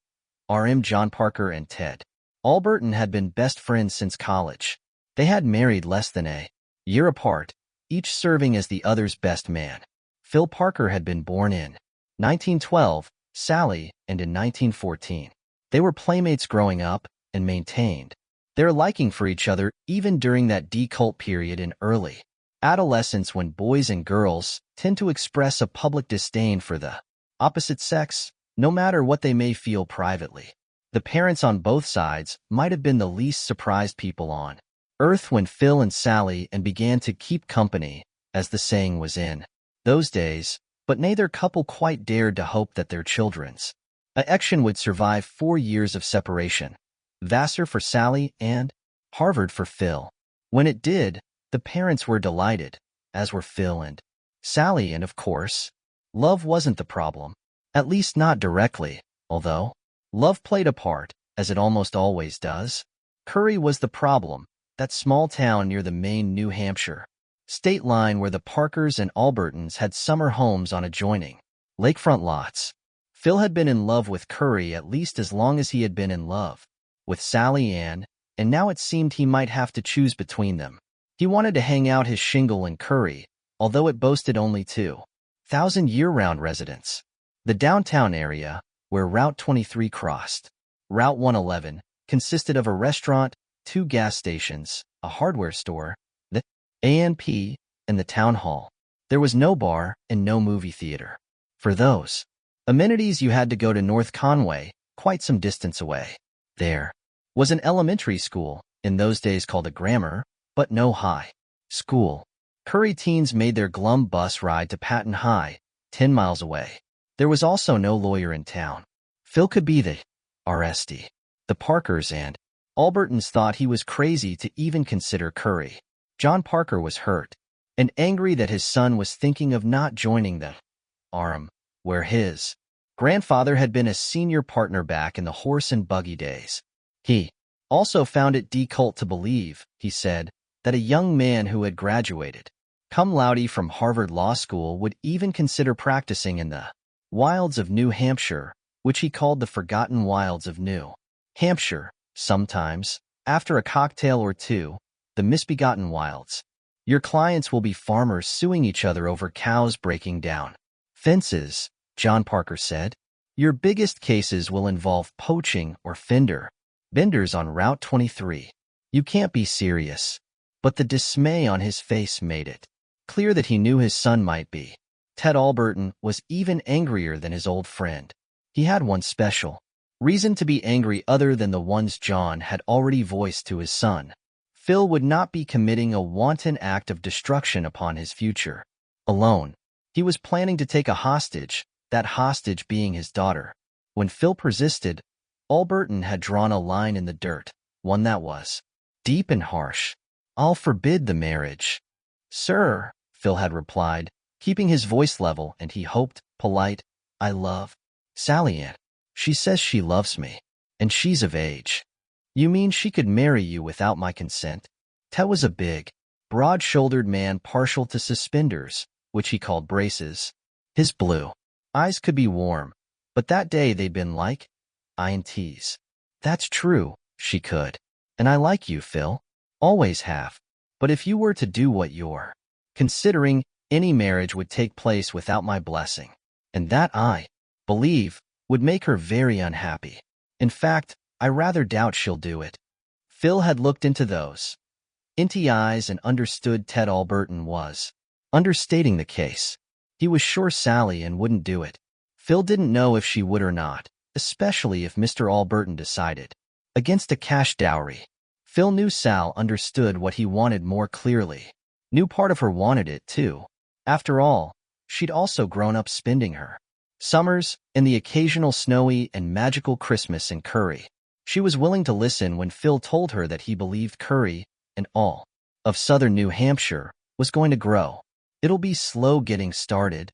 S1: RM. John Parker and Ted Alberton had been best friends since college. They had married less than a year apart, each serving as the other's best man. Phil Parker had been born in 1912, Sally, and in 1914. They were playmates growing up and maintained their liking for each other even during that decult period in early adolescence when boys and girls tend to express a public disdain for the opposite sex, no matter what they may feel privately. The parents on both sides might have been the least surprised people on earth when Phil and Sally began to keep company, as the saying was in those days, but neither couple quite dared to hope that their children's action would survive 4 years of separation. Vassar for Sally and Harvard for Phil. When it did, the parents were delighted, as were Phil and Sally, and of course, love wasn't the problem. At least not directly, although love played a part, as it almost always does. Curry was the problem, that small town near the Maine, New Hampshire state line where the Parkers and Albertons had summer homes on adjoining lakefront lots. Phil had been in love with Curry at least as long as he had been in love with Sally Ann, and now it seemed he might have to choose between them. He wanted to hang out his shingle in Curry, although it boasted only 2,000 year-round residents. The downtown area, where Route 23 crossed Route 111, consisted of a restaurant, 2 gas stations, a hardware store, the A&P, and the town hall. There was no bar and no movie theater. For those amenities you had to go to North Conway, quite some distance away. There was an elementary school, in those days called a grammar, but no high school. Curry teens made their glum bus ride to Patton High, 10 miles away. There was also no lawyer in town. Phil could be the RSD. The Parkers and Albertons thought he was crazy to even consider Curry. John Parker was hurt and angry that his son was thinking of not joining the RM, where his grandfather had been a senior partner back in the horse and buggy days. He also found it decult to believe, he said, that a young man who had graduated cum laude from Harvard Law School would even consider practicing in the wilds of New Hampshire, which he called the forgotten wilds of New Hampshire, sometimes, after a cocktail or two, the misbegotten wilds. Your clients will be farmers suing each other over cows breaking down fences, John Parker said. Your biggest cases will involve poaching or fender benders on Route 23. You can't be serious. But the dismay on his face made it clear that he knew his son might be. Ted Alberton was even angrier than his old friend. He had one special reason to be angry other than the ones John had already voiced to his son. Phil would not be committing a wanton act of destruction upon his future. Alone, he was planning to take a hostage, that hostage being his daughter. When Phil persisted, Alberton had drawn a line in the dirt, one that was deep and harsh. I'll forbid the marriage. Sir, Phil had replied, keeping his voice level, and he hoped, polite. I love Sally Ann. She says she loves me, and she's of age. You mean she could marry you without my consent? Ted was a big, broad-shouldered man partial to suspenders, which he called braces. His blue eyes could be warm, but that day they'd been like INTs. That's true, she could. And I like you, Phil. Always have. But if you were to do what you're considering, any marriage would take place without my blessing. And that, I believe, would make her very unhappy. In fact, I rather doubt she'll do it. Phil had looked into those inty eyes and understood Ted Alberton was understating the case. He was sure Sally Ann wouldn't do it. Phil didn't know if she would or not, especially if Mr. Alberton decided against a cash dowry. Phil knew Sal understood what he wanted more clearly. Knew part of her wanted it, too. After all, she'd also grown up spending her summers and the occasional snowy and magical Christmas in Curry. She was willing to listen when Phil told her that he believed Curry and all of southern New Hampshire was going to grow. It'll be slow getting started.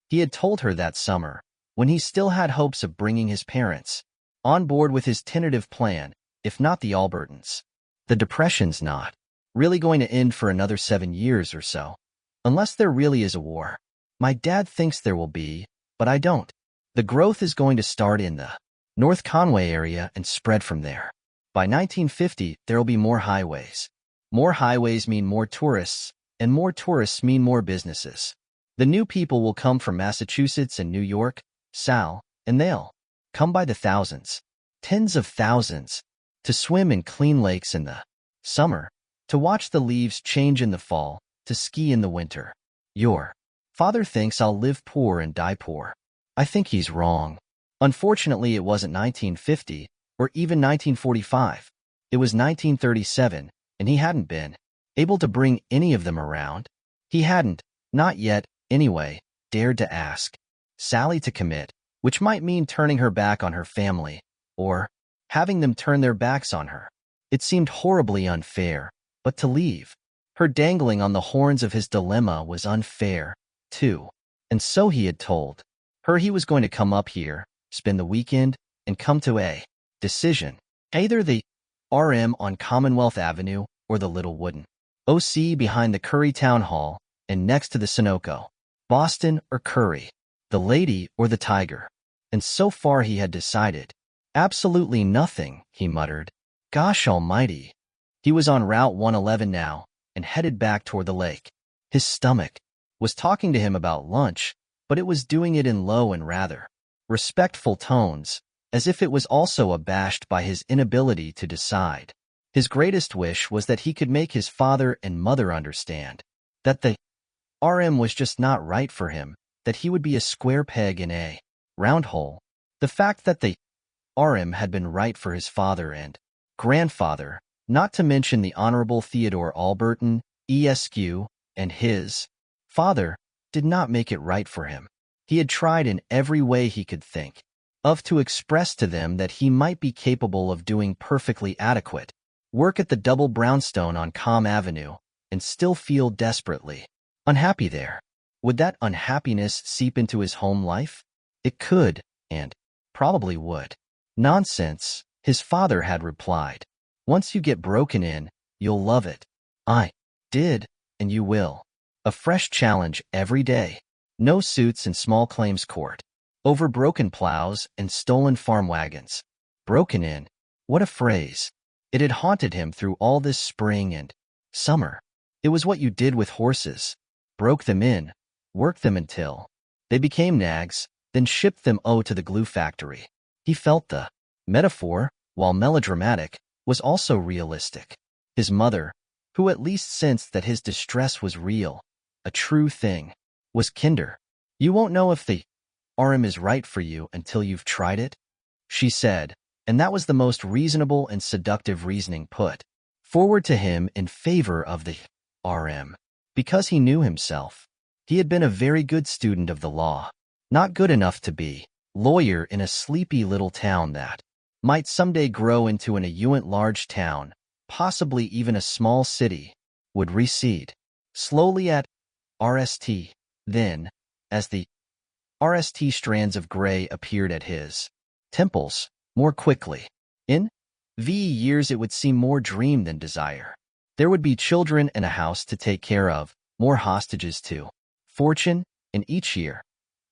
S1: He had told her that summer, when he still had hopes of bringing his parents on board with his tentative plan, if not the Albertons. The Depression's not really going to end for another 7 years or so, unless there really is a war. My dad thinks there will be, but I don't. The growth is going to start in the North Conway area and spread from there. By 1950, there will be more highways. More highways mean more tourists, and more tourists mean more businesses. The new people will come from Massachusetts and New York, Sal, and they'll come by the thousands, tens of thousands, to swim in clean lakes in the summer, to watch the leaves change in the fall, to ski in the winter. Your father thinks I'll live poor and die poor. I think he's wrong. Unfortunately, it wasn't 1950 or even 1945. It was 1937, and he hadn't been able to bring any of them around. He hadn't, not yet, anyway, dared to ask Sally to commit, which might mean turning her back on her family, or having them turn their backs on her. It seemed horribly unfair, but to leave her dangling on the horns of his dilemma was unfair, too. And so he had told her he was going to come up here, spend the weekend, and come to a decision. Either the RM on Commonwealth Avenue or the little wooden OC behind the Curry Town Hall and next to the Sunoco. Boston or Curry. The lady or the tiger. And so far he had decided. Absolutely nothing, he muttered. Gosh almighty. He was on Route 111 now and headed back toward the lake. His stomach was talking to him about lunch, but it was doing it in low and rather respectful tones, as if it was also abashed by his inability to decide. His greatest wish was that he could make his father and mother understand that the RM was just not right for him, that he would be a square peg in a round hole. The fact that the RM had been right for his father and grandfather, not to mention the Honorable Theodore Alberton, ESQ, and his father, did not make it right for him. He had tried in every way he could think of to express to them that he might be capable of doing perfectly adequate work at the double brownstone on Com Avenue and still feel desperately unhappy there. Would that unhappiness seep into his home life? It could, and probably would. Nonsense, his father had replied. Once you get broken in, you'll love it. I did, and you will. A fresh challenge every day. No suits in small claims court. Over broken plows and stolen farm wagons. Broken in. What a phrase. It had haunted him through all this spring and summer. It was what you did with horses. Broke them in, worked them until they became nags, then shipped them to the glue factory. He felt the metaphor, while melodramatic, was also realistic. His mother, who at least sensed that his distress was real, a true thing, was kinder. You won't know if the RM is right for you until you've tried it, she said, and that was the most reasonable and seductive reasoning put forward to him in favor of the RM. Because he knew himself. He had been a very good student of the law, not good enough to be lawyer in a sleepy little town that might someday grow into an affluent large town, possibly even a small city, would recede slowly at RST. Then, as the RST strands of gray appeared at his temples, more quickly. In years it would seem more dream than desire. There would be children and a house to take care of, more hostages too. Fortune, in each year.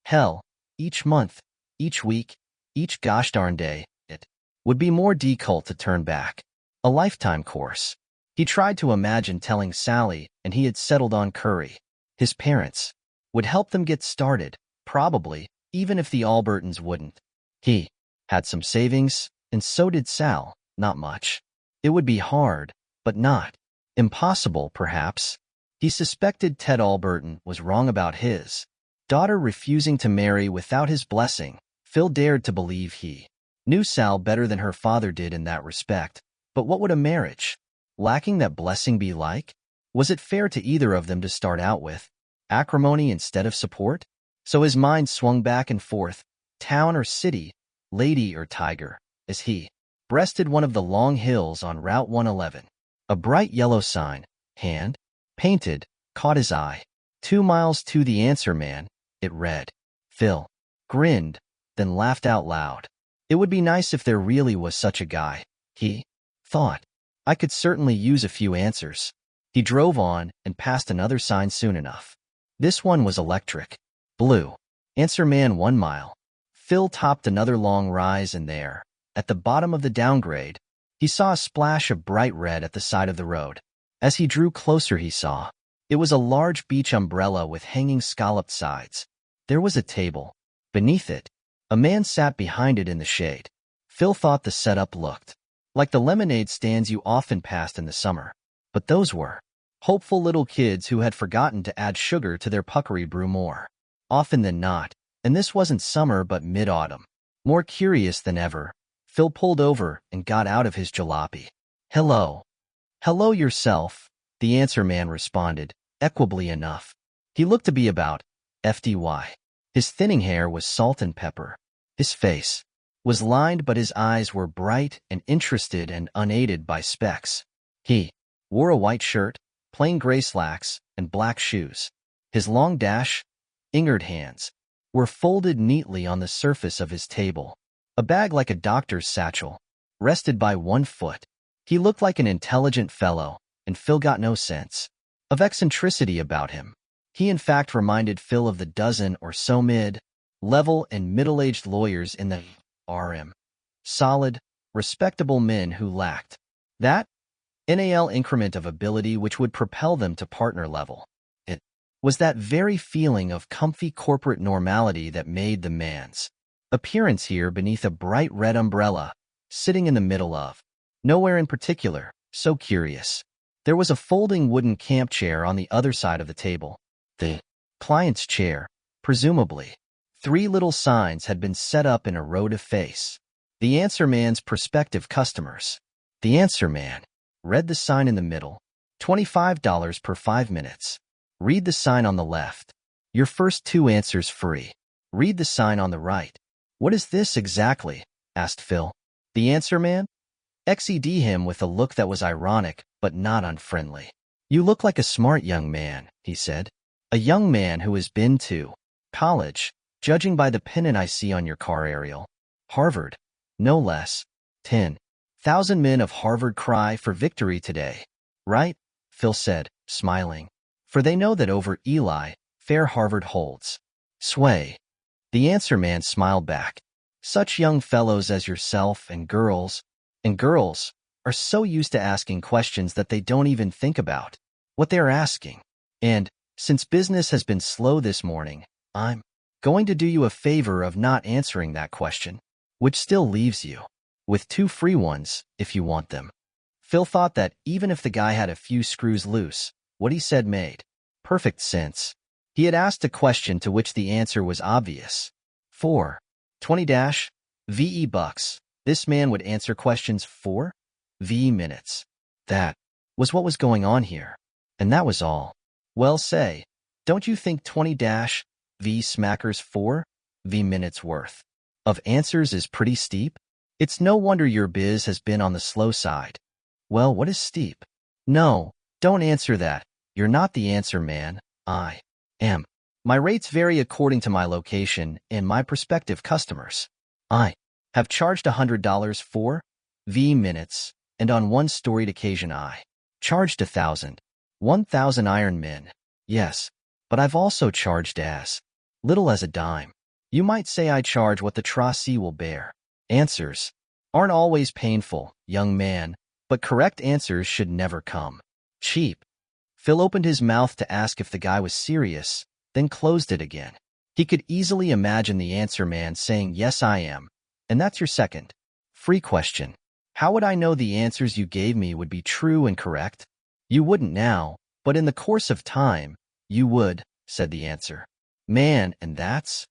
S1: Hell, each month, each week, each gosh darn day, it would be more decult to turn back. A lifetime course. He tried to imagine telling Sally, and he had settled on Curry. His parents would help them get started, probably, even if the Albertons wouldn't. He had some savings, and so did Sal, not much. It would be hard, but not impossible, perhaps. He suspected Ted Alberton was wrong about his daughter refusing to marry without his blessing. Phil dared to believe he knew Sal better than her father did in that respect. But what would a marriage lacking that blessing be like? Was it fair to either of them to start out with acrimony instead of support? So his mind swung back and forth, town or city, lady or tiger, as he breasted one of the long hills on Route 111. A bright yellow sign, hand painted, caught his eye. 2 miles to the answer man, it read. Phil grinned, then laughed out loud. It would be nice if there really was such a guy, he thought. I could certainly use a few answers. He drove on and passed another sign soon enough. This one was electric. Blue. Answer man 1 mile. Phil topped another long rise, and there, at the bottom of the downgrade, he saw a splash of bright red at the side of the road. As he drew closer, he saw it was a large beach umbrella with hanging scalloped sides. There was a table. Beneath it, a man sat behind it in the shade. Phil thought the setup looked like the lemonade stands you often passed in the summer. But those were hopeful little kids who had forgotten to add sugar to their puckery brew more often than not, and this wasn't summer but mid-autumn. More curious than ever, Phil pulled over and got out of his jalopy. Hello. Hello yourself, the answer man responded, equably enough. He looked to be about FDY. His thinning hair was salt and pepper. His face was lined, but his eyes were bright and interested and unaided by specs. He wore a white shirt, plain gray slacks, and black shoes. His long inged hands were folded neatly on the surface of his table. A bag like a doctor's satchel rested by one foot. He looked like an intelligent fellow, and Phil got no sense of eccentricity about him. He in fact reminded Phil of the dozen or so mid-level and middle-aged lawyers in the RM. Solid, respectable men who lacked that NAL increment of ability which would propel them to partner level. It was that very feeling of comfy corporate normality that made the man's appearance here beneath a bright red umbrella, sitting in the middle of nowhere in particular, so curious. There was a folding wooden camp chair on the other side of the table. The client's chair, presumably. 3 little signs had been set up in a row to face the answer man's prospective customers. The answer man read the sign in the middle. $25 per 5 minutes. Read the sign on the left. Your first 2 answers free. Read the sign on the right. What is this exactly? Asked Phil. The answer man XED him with a look that was ironic, but not unfriendly. You look like a smart young man, he said. A young man who has been to college, judging by the pennant I see on your car aerial. Harvard, no less. 10,000 men of Harvard cry for victory today. Right? Phil said, smiling. For they know that over Eli, fair Harvard holds sway. The answer man smiled back. Such young fellows as yourself and girls are so used to asking questions that they don't even think about what they're asking. And, since business has been slow this morning, I'm going to do you a favor of not answering that question, which still leaves you with 2 free ones if you want them. Phil thought that even if the guy had a few screws loose, what he said made perfect sense. He had asked a question to which the answer was obvious. For 20-VE bucks, this man would answer questions for VE minutes. That was what was going on here. And that was all. Well, say, don't you think 20-VE smackers 4 VE minutes worth of answers is pretty steep? It's no wonder your biz has been on the slow side. Well, what is steep? No, don't answer that. You're not the answer man. I M. My rates vary according to my location and my prospective customers. I have charged $100 for minutes, and on one storied occasion I charged 1,000 Iron Men. Yes, but I've also charged as little as a dime. You might say I charge what the tracee will bear. Answers aren't always painful, young man, but correct answers should never come cheap. Phil opened his mouth to ask if the guy was serious, then closed it again. He could easily imagine the answer man saying, "Yes, I am." And that's your second free question. How would I know the answers you gave me would be true and correct? You wouldn't now, but in the course of time, you would, said the answer man, and that's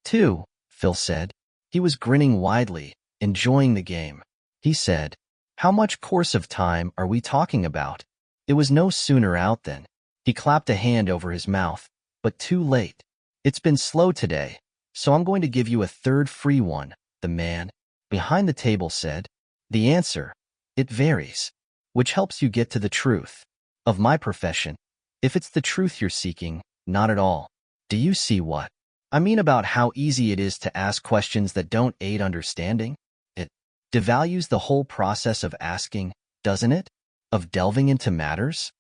S1: two, Phil said. He was grinning widely, enjoying the game. He said, "How much course of time are we talking about?" It was no sooner out than he clapped a hand over his mouth, but too late. "It's been slow today, so I'm going to give you a third free one," the man behind the table said. The answer, "It varies," which helps you get to the truth of my profession. If it's the truth you're seeking, not at all. Do you see what I mean about how easy it is to ask questions that don't aid understanding? It devalues the whole process of asking, doesn't it? Of delving into matters?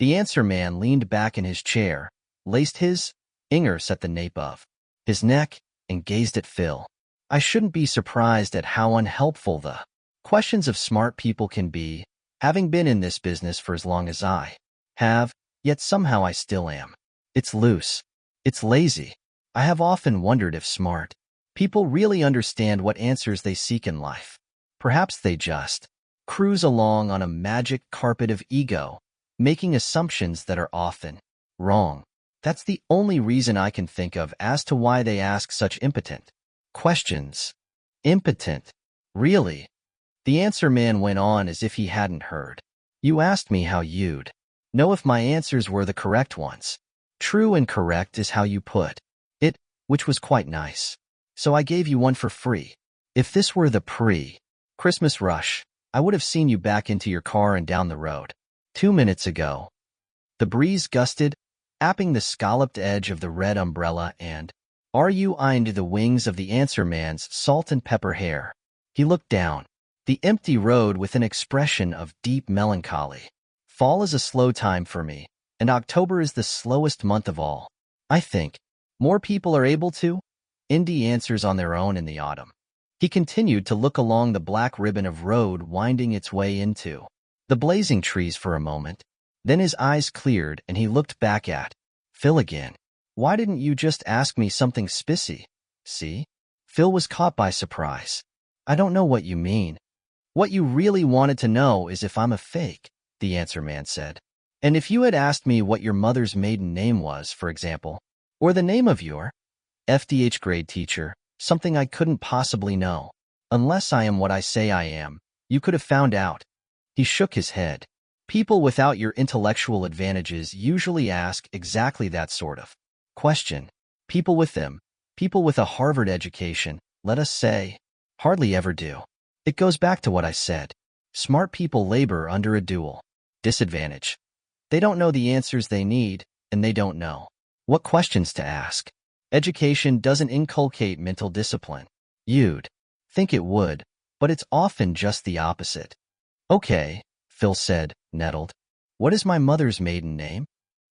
S1: The answer man leaned back in his chair, laced his fingers at the nape of his neck, and gazed at Phil. I shouldn't be surprised at how unhelpful the questions of smart people can be, having been in this business for as long as I have, yet somehow I still am. It's loose. It's lazy. I have often wondered if smart people really understand what answers they seek in life. Perhaps they just cruise along on a magic carpet of ego, making assumptions that are often wrong. That's the only reason I can think of as to why they ask such impotent questions. Impotent? Really? The answer man went on as if he hadn't heard. You asked me how you'd know if my answers were the correct ones. True and correct is how you put it, which was quite nice. So I gave you one for free. If this were the pre-Christmas rush, I would have seen you back into your car and down the road. 2 minutes ago. The breeze gusted, apping the scalloped edge of the red umbrella and into the wings of the answer man's salt and pepper hair. He looked down the empty road with an expression of deep melancholy. Fall is a slow time for me, and October is the slowest month of all. I think more people are able to indie answers on their own in the autumn. He continued to look along the black ribbon of road winding its way into the blazing trees for a moment. Then his eyes cleared and he looked back at Phil again. Why didn't you just ask me something spissy? See? Phil was caught by surprise. I don't know what you mean. What you really wanted to know is if I'm a fake, the answer man said. And if you had asked me what your mother's maiden name was, for example, or the name of your FDH grade teacher, something I couldn't possibly know, unless I am what I say I am, you could have found out. He shook his head. People without your intellectual advantages usually ask exactly that sort of question. People with them, people with a Harvard education, let us say, hardly ever do. It goes back to what I said. Smart people labor under a dual disadvantage. They don't know the answers they need, and they don't know what questions to ask. Education doesn't inculcate mental discipline. You'd think it would, but it's often just the opposite. Okay, Phil said, nettled. What is my mother's maiden name?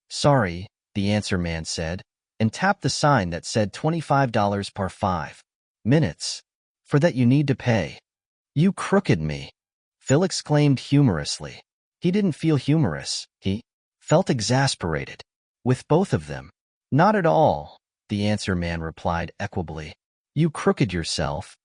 S1: Sorry, the answer man said, and tapped the sign that said $25 per 5 minutes. For that you need to pay. You crooked me, Phil exclaimed humorously. He didn't feel humorous. He felt exasperated. With both of them. Not at all, the answer man replied equably. You crooked yourself.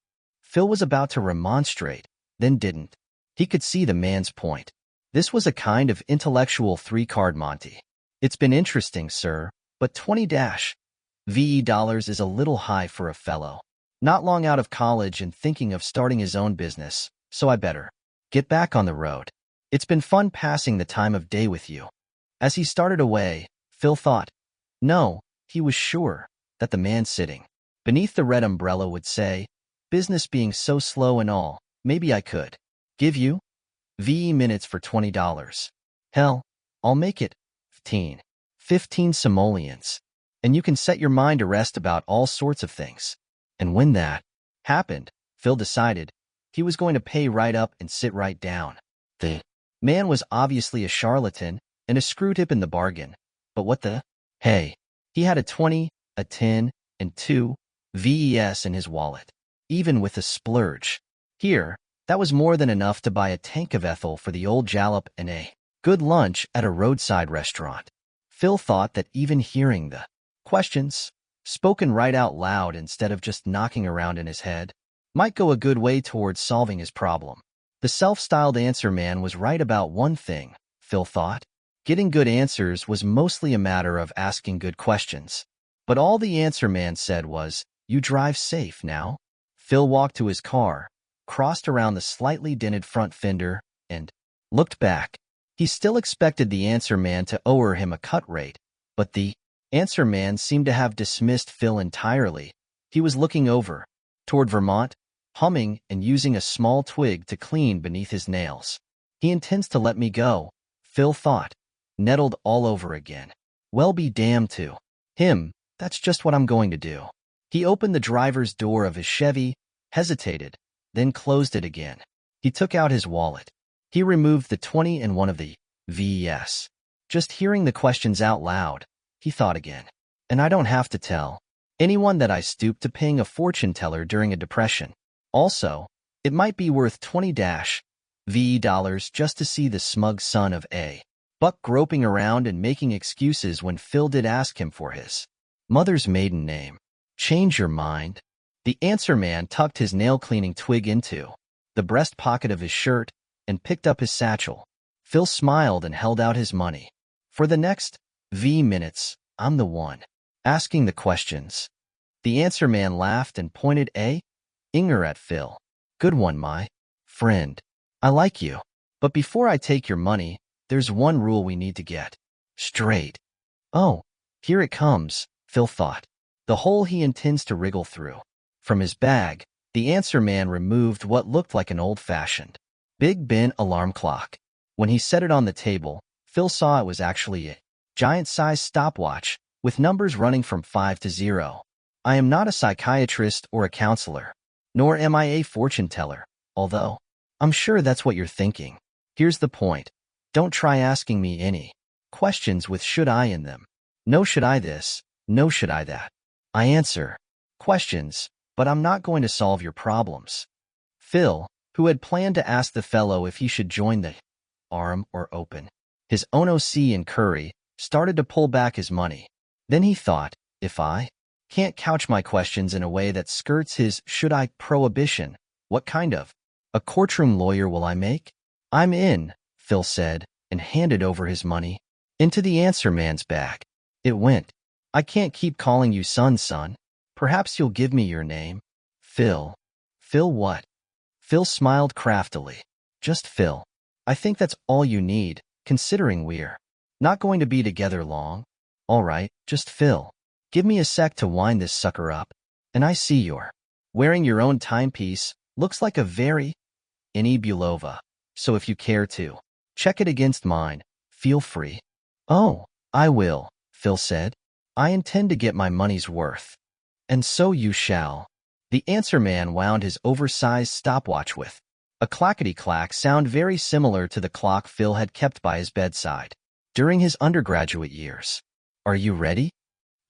S1: Phil was about to remonstrate, then didn't. He could see the man's point. This was a kind of intellectual three-card Monty. It's been interesting, sir, but $20 is a little high for a fellow. Not long out of college and thinking of starting his own business, so I better get back on the road. It's been fun passing the time of day with you. As he started away, Phil thought, no, he was sure that the man sitting beneath the red umbrella would say, business being so slow and all, maybe I could give you minutes for $20. Hell, I'll make it 15 simoleons. and you can set your mind to rest about all sorts of things. And when that happened, Phil decided he was going to pay right up and sit right down. The man was obviously a charlatan and a screw-tip in the bargain. But what the? Hey, he had a 20, a 10, and 2 VES in his wallet, even with a splurge. Here, that was more than enough to buy a tank of ethyl for the old jalop and a good lunch at a roadside restaurant. Phil thought that even hearing the questions, spoken right out loud instead of just knocking around in his head, might go a good way towards solving his problem. The self-styled answer man was right about one thing, Phil thought. Getting good answers was mostly a matter of asking good questions. But all the answer man said was, "You drive safe now." Phil walked to his car, crossed around the slightly dented front fender, and looked back. He still expected the answer man to owe him a cut rate, but the answer man seemed to have dismissed Phil entirely. He was looking over toward Vermont, humming and using a small twig to clean beneath his nails. He intends to let me go, Phil thought, nettled all over again. Well, be damned to him, that's just what I'm going to do. He opened the driver's door of his Chevy, hesitated, then closed it again. He took out his wallet. He removed the 20 and one of the VES. Just hearing the questions out loud, he thought again. And I don't have to tell anyone that I stooped to paying a fortune teller during a depression. Also, it might be worth 20-VE dollars just to see the smug son of a buck groping around and making excuses when Phil did ask him for his mother's maiden name. Change your mind. The answer man tucked his nail-cleaning twig into the breast pocket of his shirt and picked up his satchel. Phil smiled and held out his money. For the next minutes, I'm the one asking the questions. The answer man laughed and pointed a finger at Phil. Good one, my friend. I like you. But before I take your money, there's one rule we need to get straight. Oh, here it comes, Phil thought. The hole he intends to wriggle through. From his bag, the answer man removed what looked like an old-fashioned Big Ben alarm clock. When he set it on the table, Phil saw it was actually a giant-sized stopwatch with numbers running from 5 to 0. I am not a psychiatrist or a counselor, nor am I a fortune teller, although I'm sure that's what you're thinking. Here's the point. Don't try asking me any questions with should I in them. No should I this, no should I that. I answer questions, but I'm not going to solve your problems. Phil, who had planned to ask the fellow if he should join the arm or open his own OC in Curry, started to pull back his money. Then he thought, if I can't couch my questions in a way that skirts his should I prohibition, what kind of a courtroom lawyer will I make? I'm in, Phil said, and handed over his money into the answer man's bag. It went. I can't keep calling you son. Perhaps you'll give me your name. Phil. Phil what? Phil smiled craftily. Just Phil. I think that's all you need, considering we're not going to be together long. All right, just Phil. Give me a sec to wind this sucker up. And I see you're wearing your own timepiece. Looks like a very Innie Bulova. So if you care to check it against mine, feel free. Oh, I will, Phil said. I intend to get my money's worth. And so you shall. The answer man wound his oversized stopwatch with a clackety-clack sound very similar to the clock Phil had kept by his bedside during his undergraduate years. Are you ready?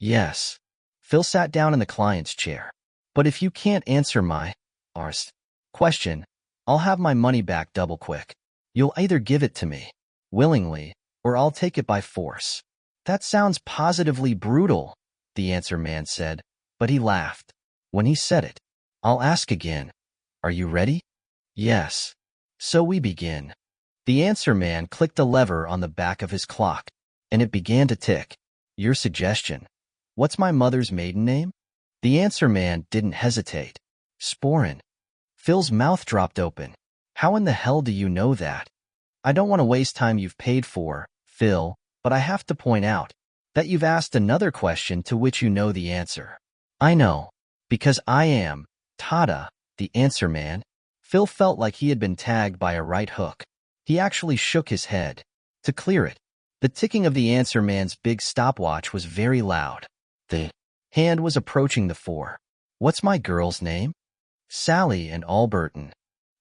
S1: Yes. Phil sat down in the client's chair. But if you can't answer my question, I'll have my money back double quick. You'll either give it to me willingly, or I'll take it by force. That sounds positively brutal, the answer man said, but he laughed when he said it. I'll ask again. Are you ready? Yes. So we begin. The answer man clicked a lever on the back of his clock, and it began to tick. Your suggestion. What's my mother's maiden name? The answer man didn't hesitate. Sporin. Phil's mouth dropped open. How in the hell do you know that? I don't want to waste time you've paid for, Phil, but I have to point out that you've asked another question to which you know the answer. I know, because I am Tada, the answer man. Phil felt like he had been tagged by a right hook. He actually shook his head to clear it. The ticking of the answer man's big stopwatch was very loud. The hand was approaching the four. What's my girl's name? Sally and Alberton.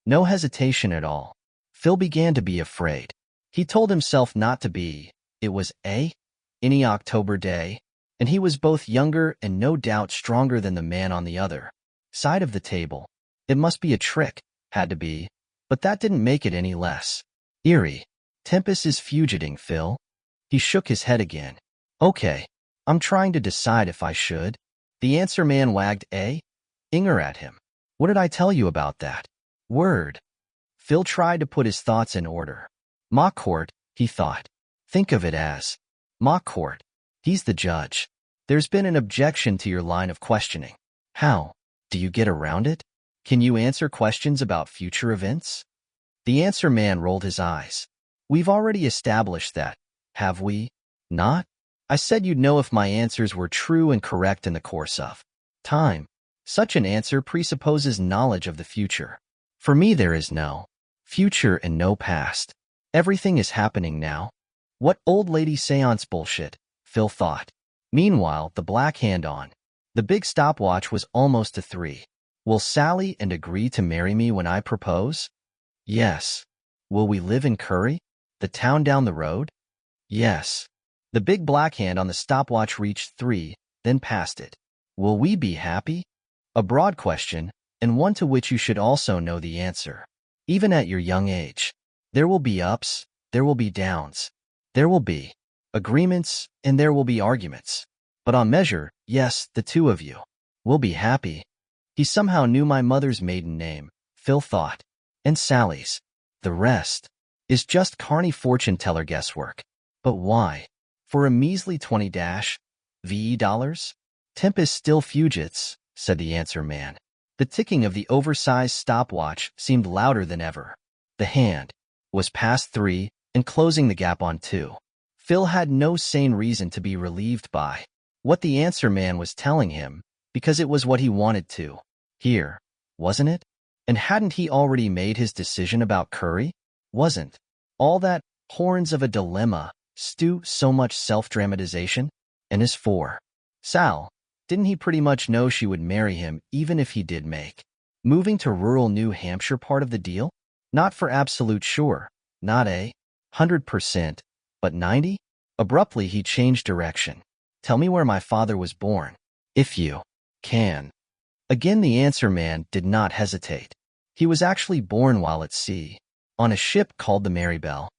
S1: No hesitation at all. Phil began to be afraid. He told himself not to be. It was any October day, and he was both younger and no doubt stronger than the man on the other side of the table. It must be a trick, had to be, but that didn't make it any less eerie. Tempest is fugiting, Phil. He shook his head again. Okay, I'm trying to decide if I should. The answer man wagged finger at him. What did I tell you about that word? Phil tried to put his thoughts in order. Mock court, he thought. Think of it as mock court. He's the judge. There's been an objection to your line of questioning. How do you get around it? Can you answer questions about future events? The answer man rolled his eyes. We've already established that, have we not? I said you'd know if my answers were true and correct in the course of time. Such an answer presupposes knowledge of the future. For me, there is no future and no past. Everything is happening now. What old lady seance bullshit, Phil thought. Meanwhile, the black hand on the big stopwatch was almost to 3. Will Sally and agree to marry me when I propose? Yes. Will we live in Curry, the town down the road? Yes. The big black hand on the stopwatch reached 3, then passed it. Will we be happy? A broad question, and one to which you should also know the answer. Even at your young age, there will be ups, there will be downs. There will be agreements, and there will be arguments. But on measure, yes, the two of you will be happy. He somehow knew my mother's maiden name, Phil thought, and Sally's. The rest is just carny fortune teller guesswork. But why? For a measly 20 dollars? Tempest still fugits, said the answer man. The ticking of the oversized stopwatch seemed louder than ever. The hand was past 3 and closing the gap on 2. Phil had no sane reason to be relieved by what the answer man was telling him, because it was what he wanted to hear, wasn't it? And hadn't he already made his decision about Curry? Wasn't all that horns of a dilemma stew so much self-dramatization? And as for Sal, didn't he pretty much know she would marry him even if he did make moving to rural New Hampshire part of the deal? Not for absolute sure, not 100%, but 90? Abruptly he changed direction. Tell me where my father was born, if you can. Again the answer man did not hesitate. He was actually born while at sea, on a ship called the Marybelle.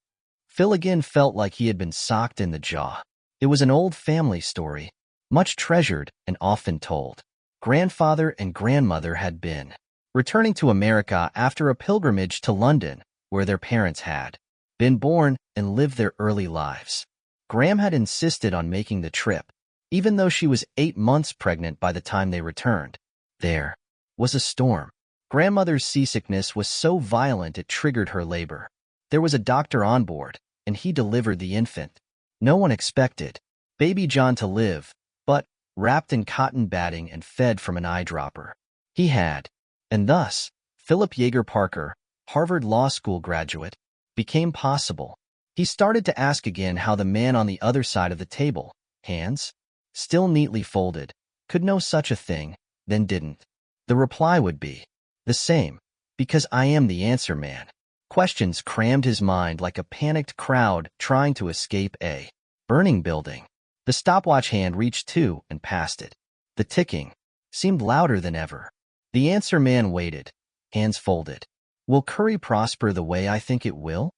S1: Phil again felt like he had been socked in the jaw. It was an old family story, much treasured and often told. Grandfather and grandmother had been returning to America after a pilgrimage to London, where their parents had been born and lived their early lives. Graham had insisted on making the trip, even though she was 8 months pregnant by the time they returned. There was a storm. Grandmother's seasickness was so violent it triggered her labor. There was a doctor on board, and he delivered the infant. No one expected baby John to live, but, wrapped in cotton batting and fed from an eyedropper, he had. And thus, Philip Yeager Parker, Harvard Law School graduate, became possible. He started to ask again how the man on the other side of the table, hands still neatly folded, could know such a thing, then didn't. The reply would be the same, because I am the answer man. Questions crammed his mind like a panicked crowd trying to escape a burning building. The stopwatch hand reached 2 and passed it. The ticking seemed louder than ever. The answer man waited, hands folded. Will Curry prosper the way I think it will?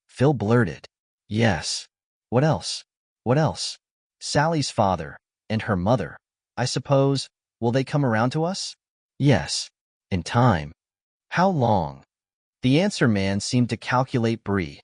S1: Phil blurted. Yes. What else? What else? Sally's father and her mother, I suppose, will they come around to us? Yes. In time. How long? The answer man seemed to calculate Bree.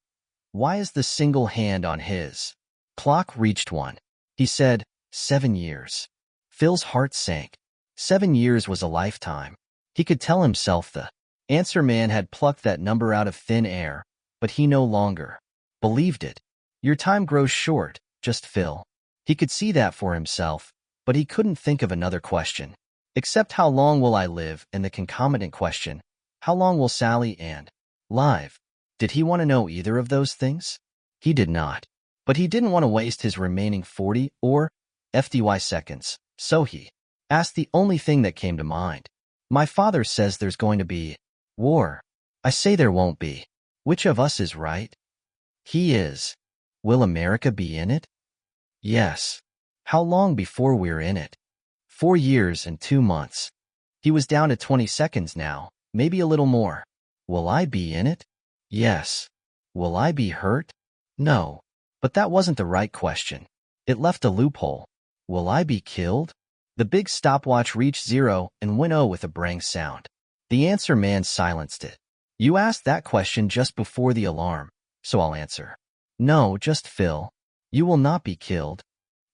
S1: Why is the single hand on his clock reached 1? He said, 7 years. Phil's heart sank. 7 years was a lifetime. He could tell himself the answer man had plucked that number out of thin air, but he no longer believed it. Your time grows short, just Phil. He could see that for himself, but he couldn't think of another question. Except how long will I live and the concomitant question, how long will Sally and live? Did he want to know either of those things? He did not. But he didn't want to waste his remaining 40 or FDY seconds, So he asked the only thing that came to mind. My father says there's going to be war. I say there won't be. Which of us is right? He is. Will America be in it? Yes. How long before we're in it? 4 years and 2 months. He was down to 20 seconds now, maybe a little more. Will I be in it? Yes. Will I be hurt? No. But that wasn't the right question. It left a loophole. Will I be killed? The big stopwatch reached 0 and went 0 with a brang sound. The answer man silenced it. You asked that question just before the alarm, so I'll answer. No, just Phil. You will not be killed.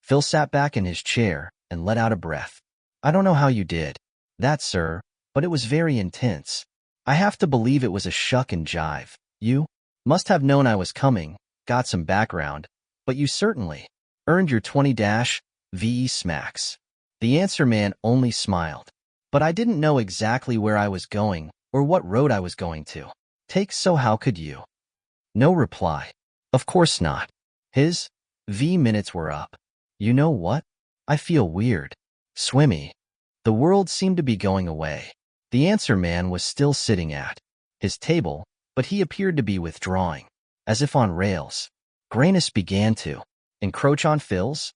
S1: Phil sat back in his chair and let out a breath. I don't know how you did that, sir, but it was very intense. I have to believe it was a shuck and jive. You must have known I was coming, got some background, but you certainly earned your 20-VE smacks. The answer man only smiled. But I didn't know exactly where I was going or what road I was going to take, so how could you? No reply. Of course not. His V minutes were up. You know what? I feel weird. Swimmy. The world seemed to be going away. The answer man was still sitting at his table, but he appeared to be withdrawing, as if on rails. Grayness began to encroach on Phil's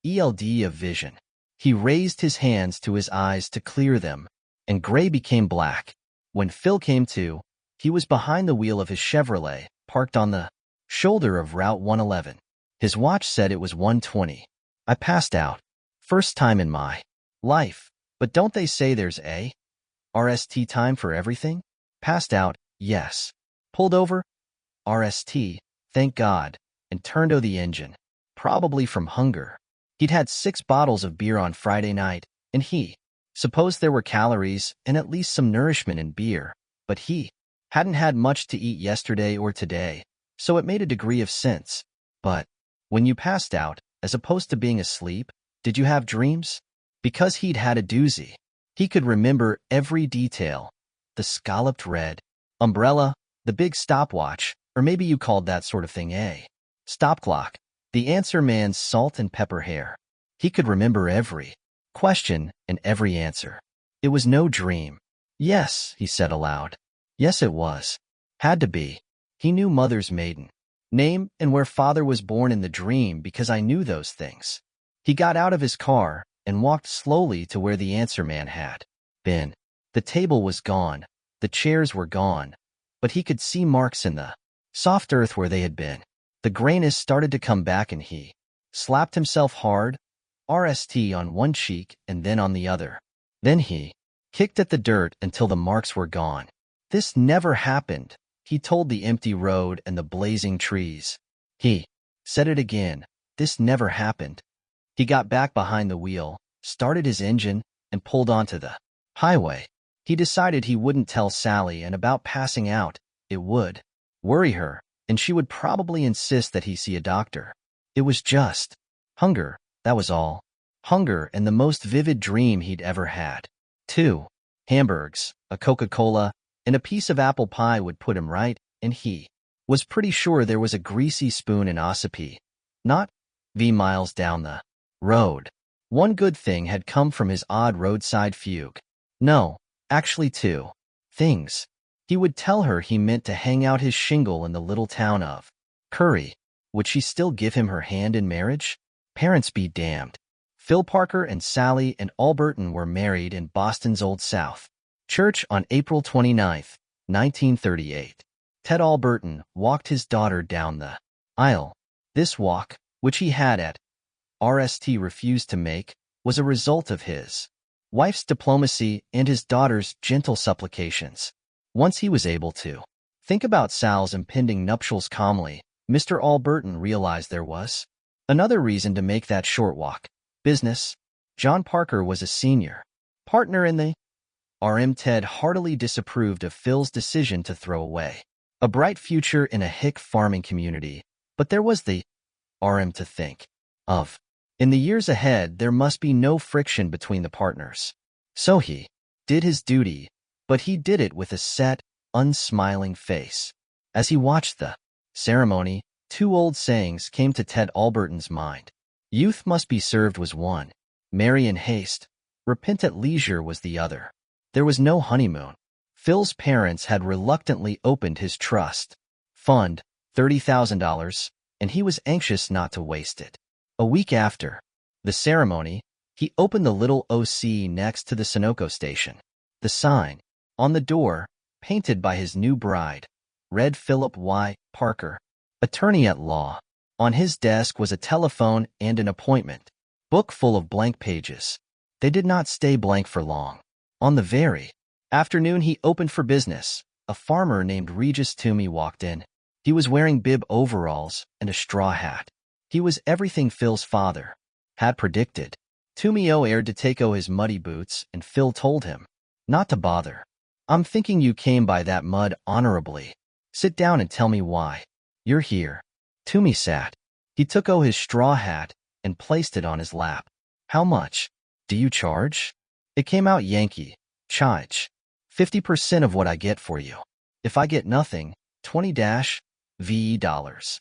S1: ELD of vision. He raised his hands to his eyes to clear them, and gray became black. When Phil came to, he was behind the wheel of his Chevrolet, parked on the shoulder of Route 111. His watch said it was 1:20. I passed out. First time in my life. But don't they say there's a RST time for everything? Passed out, yes. Pulled over? RST, thank God, and turned on the engine. Probably from hunger. He'd had 6 bottles of beer on Friday night, and he supposed there were calories and at least some nourishment in beer, but he hadn't had much to eat yesterday or today, so it made a degree of sense. But when you passed out, as opposed to being asleep, did you have dreams? Because he'd had a doozy. He could remember every detail. The scalloped red umbrella, the big stopwatch, or maybe you called that sort of thing a stop clock, the answer man's salt and pepper hair. He could remember every question and every answer. It was no dream. Yes, he said aloud. Yes, it was. Had to be. He knew mother's maiden name and where father was born in the dream because I knew those things. He got out of his car and walked slowly to where the answer man had been. The table was gone, the chairs were gone, but he could see marks in the soft earth where they had been. The grayness started to come back and he slapped himself hard, RST on one cheek and then on the other. Then he kicked at the dirt until the marks were gone. This never happened, he told the empty road and the blazing trees. He said it again, this never happened. He got back behind the wheel, started his engine, and pulled onto the highway. He decided he wouldn't tell Sally and about passing out. It would worry her, and she would probably insist that he see a doctor. It was just hunger, that was all. Hunger and the most vivid dream he'd ever had. 2 hamburgers, a Coca-Cola, and a piece of apple pie would put him right, and he was pretty sure there was a greasy spoon in Ossipee, not V miles down the road. One good thing had come from his odd roadside fugue. No, actually 2 things. He would tell her he meant to hang out his shingle in the little town of Curry. Would she still give him her hand in marriage? Parents be damned. Phil Parker and Sally and Alberton were married in Boston's Old South Church on April 29, 1938. Ted Alberton walked his daughter down the aisle. This walk, which he had at RST refused to make, was a result of his wife's diplomacy and his daughter's gentle supplications. Once he was able to think about Sal's impending nuptials calmly, Mr. Alberton realized there was another reason to make that short walk. Business. John Parker was a senior partner in the RM. Ted heartily disapproved of Phil's decision to throw away a bright future in a hick farming community, but there was the RM to think of. In the years ahead, there must be no friction between the partners. So he did his duty, but he did it with a set, unsmiling face. As he watched the ceremony, 2 old sayings came to Ted Alberton's mind. Youth must be served was one. Marry in haste, repent at leisure was the other. There was no honeymoon. Phil's parents had reluctantly opened his trust fund, $30,000, and he was anxious not to waste it. A week after the ceremony, he opened the little OC next to the Sunoco station. The sign on the door, painted by his new bride, read Philip Y. Parker, attorney at law. On his desk was a telephone and an appointment book full of blank pages. They did not stay blank for long. On the very afternoon he opened for business, a farmer named Regis Toomey walked in. He was wearing bib overalls and a straw hat. He was everything Phil's father had predicted. Toomey aired to take his muddy boots, and Phil told him not to bother. I'm thinking you came by that mud honorably. Sit down and tell me why you're here. Toomey sat. He took his straw hat and placed it on his lap. How much do you charge? It came out Yankee. Charge 50% of what I get for you. If I get nothing, 20-VE dollars.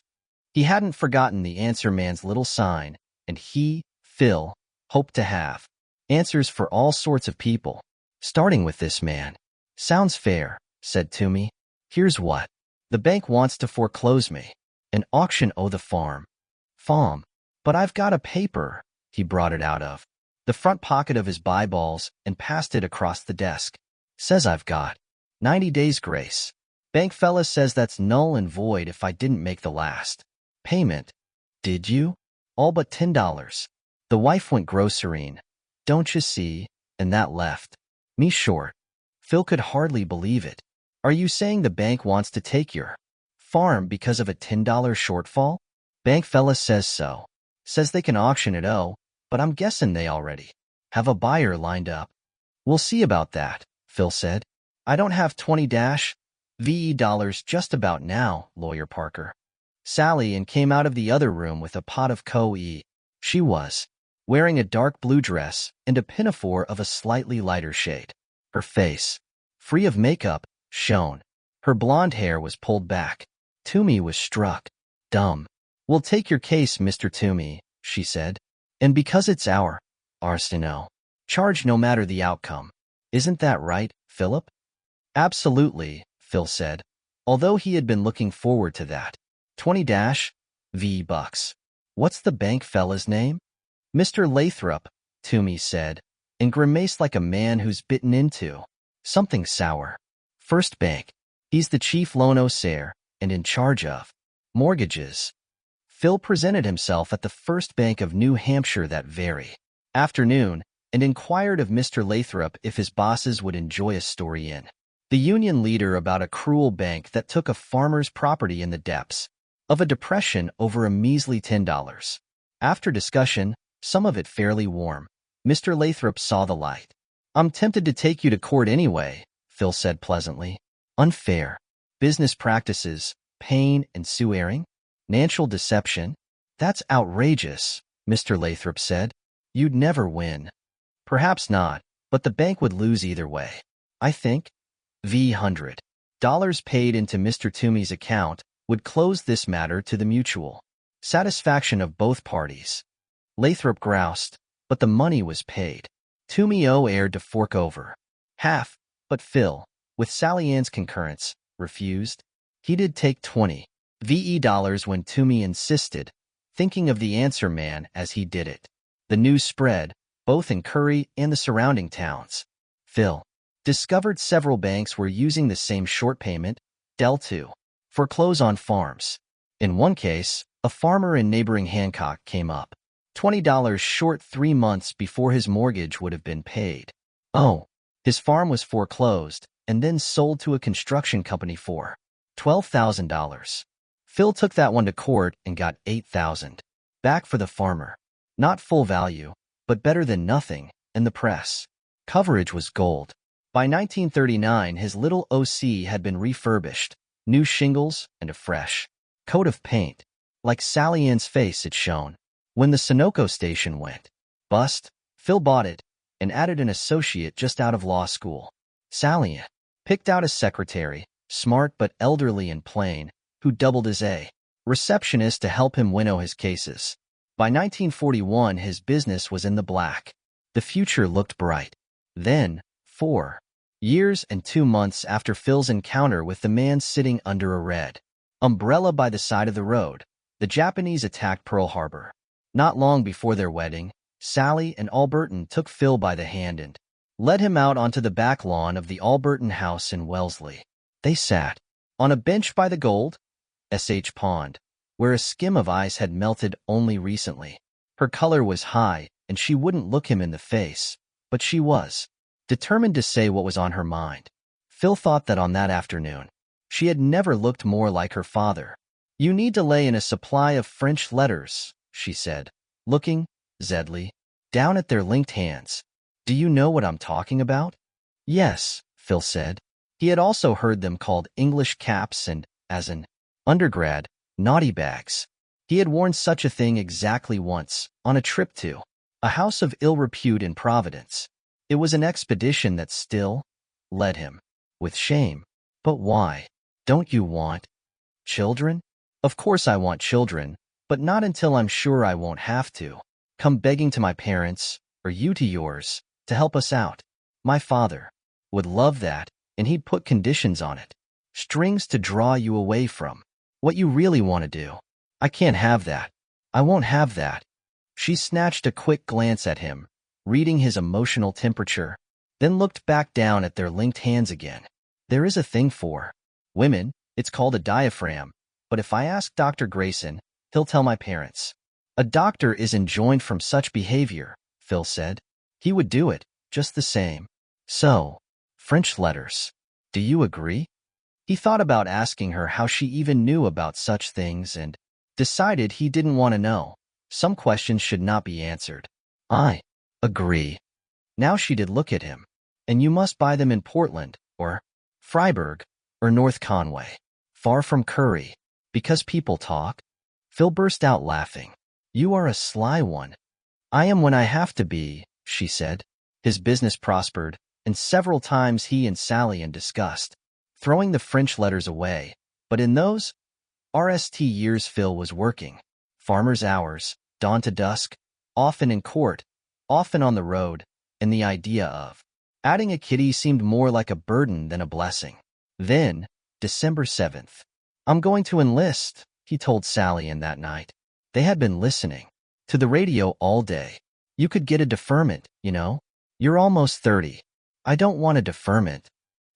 S1: He hadn't forgotten the answer man's little sign, and he, Phil, hoped to have answers for all sorts of people, starting with this man. Sounds fair, said Toomey. Here's what. The bank wants to foreclose me. An auction the farm. But I've got a paper. He brought it out of the front pocket of his eyeballs and passed it across the desk. Says I've got 90 days grace. Bank fella says that's null and void if I didn't make the last payment. Did you? All but $10. The wife went grocerine. Don't you see? And that left me short. Phil could hardly believe it. Are you saying the bank wants to take your farm because of a $10 shortfall? Bank fella says so. Says they can auction it but I'm guessing they already have a buyer lined up. We'll see about that, Phil said. I don't have 20-VE dollars just about now, Lawyer Parker. Sally and came out of the other room with a pot of coe. She was wearing a dark blue dress and a pinafore of a slightly lighter shade. Her face, free of makeup, shone. Her blonde hair was pulled back. Toomey was struck dumb. We'll take your case, Mr. Toomey, she said. And because it's ours to know. Charge no matter the outcome. Isn't that right, Philip? Absolutely, Phil said, although he had been looking forward to that. 20-VE bucks. What's the bank fella's name? Mr. Lathrop, Toomey said, and grimaced like a man who's bitten into something sour. First Bank. He's the chief loan officer and in charge of mortgages. Phil presented himself at the First Bank of New Hampshire that very afternoon and inquired of Mr. Lathrop if his bosses would enjoy a story in the union leader about a cruel bank that took a farmer's property in the depths of a depression over a measly $10. After discussion, some of it fairly warm, Mr. Lathrop saw the light. I'm tempted to take you to court anyway, Phil said pleasantly. Unfair business practices, pain and suing, financial deception. That's outrageous, Mr. Lathrop said. You'd never win. Perhaps not, but the bank would lose either way. I think $100 paid into Mr. Toomey's account would close this matter to the mutual satisfaction of both parties. Lathrop groused, but the money was paid. Toomey aired to fork over half, but Phil, with Sally Ann's concurrence, refused. He did take 20-VE dollars when Toomey insisted, thinking of the answer man as he did it. The news spread, both in Curry and the surrounding towns. Phil discovered several banks were using the same short payment, Del to foreclose on farms. In one case, a farmer in neighboring Hancock came up $20 short 3 months before his mortgage would have been paid. His farm was foreclosed and then sold to a construction company for $12,000. Phil took that one to court and got $8,000 back for the farmer. Not full value, but better than nothing, and the press coverage was gold. By 1939, his little OC had been refurbished, new shingles and a fresh coat of paint. Like Sally Ann's face, it shone. When the Sunoco station went bust, Phil bought it and added an associate just out of law school. Sally Ann picked out a secretary, smart but elderly and plain, who doubled as a receptionist to help him winnow his cases. By 1941, his business was in the black. The future looked bright. Then, 4 years and 2 months after Phil's encounter with the man sitting under a red umbrella by the side of the road, the Japanese attacked Pearl Harbor. Not long before their wedding, Sally and Alberton took Phil by the hand and led him out onto the back lawn of the Alberton house in Wellesley. They sat on a bench by the Gold Sh pond, where a skim of ice had melted only recently. Her color was high, and she wouldn't look him in the face, but she was determined to say what was on her mind. Phil thought that on that afternoon, she had never looked more like her father. "You need to lay in a supply of French letters," she said, looking, Zedley, down at their linked hands. "Do you know what I'm talking about?" "Yes," Phil said. He had also heard them called English caps and, as an undergrad, naughty bags. He had worn such a thing exactly once, on a trip to a house of ill repute in Providence. It was an expedition that still led him with shame. "But why? Don't you want children?" "Of course I want children, but not until I'm sure I won't have to come begging to my parents, or you to yours, to help us out. My father would love that, and he'd put conditions on it. Strings to draw you away from what you really want to do. I can't have that. I won't have that." She snatched a quick glance at him, reading his emotional temperature, then looked back down at their linked hands again. "There is a thing for women. It's called a diaphragm, but if I ask Dr. Grayson, he'll tell my parents." "A doctor is enjoined from such behavior," Phil said. "He would do it, just the same. So, French letters. Do you agree?" He thought about asking her how she even knew about such things and decided he didn't want to know. Some questions should not be answered. "I agree." Now she did look at him. "And you must buy them in Portland, or Freiburg, or North Conway, far from Curry, because people talk." Phil burst out laughing. "You are a sly one." "I am when I have to be," she said. His business prospered, and several times he and Sally in disgust, throwing the French letters away. But in those RST years Phil was working. Farmer's hours, dawn to dusk, often in court, often on the road, and the idea of adding a kitty seemed more like a burden than a blessing. Then, December 7th. "I'm going to enlist," he told Sally in that night. They had been listening to the radio all day. "You could get a deferment, you know. You're almost 30. "I don't want a deferment."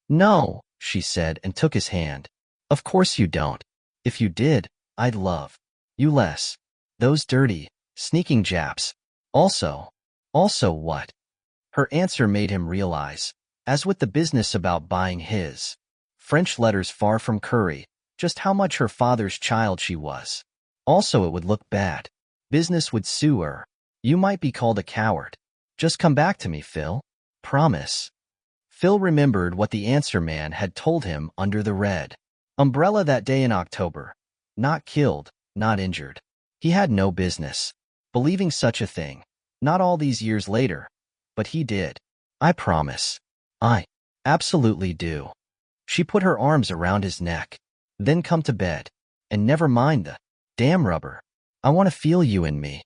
S1: "No," she said and took his hand. "Of course you don't. If you did, I'd love you less. Those dirty, sneaking Japs. Also what?" Her answer made him realize, as with the business about buying his French letters far from Curry, just how much her father's child she was. Also, it would look bad. Business would sue her. "You might be called a coward. Just come back to me, Phil. Promise." Phil remembered what the answer man had told him under the red umbrella that day in October. Not killed, not injured. He had no business believing such a thing, not all these years later, but he did. "I promise. I absolutely do." She put her arms around his neck. "Then come to bed. And never mind the damn rubber. I want to feel you in me."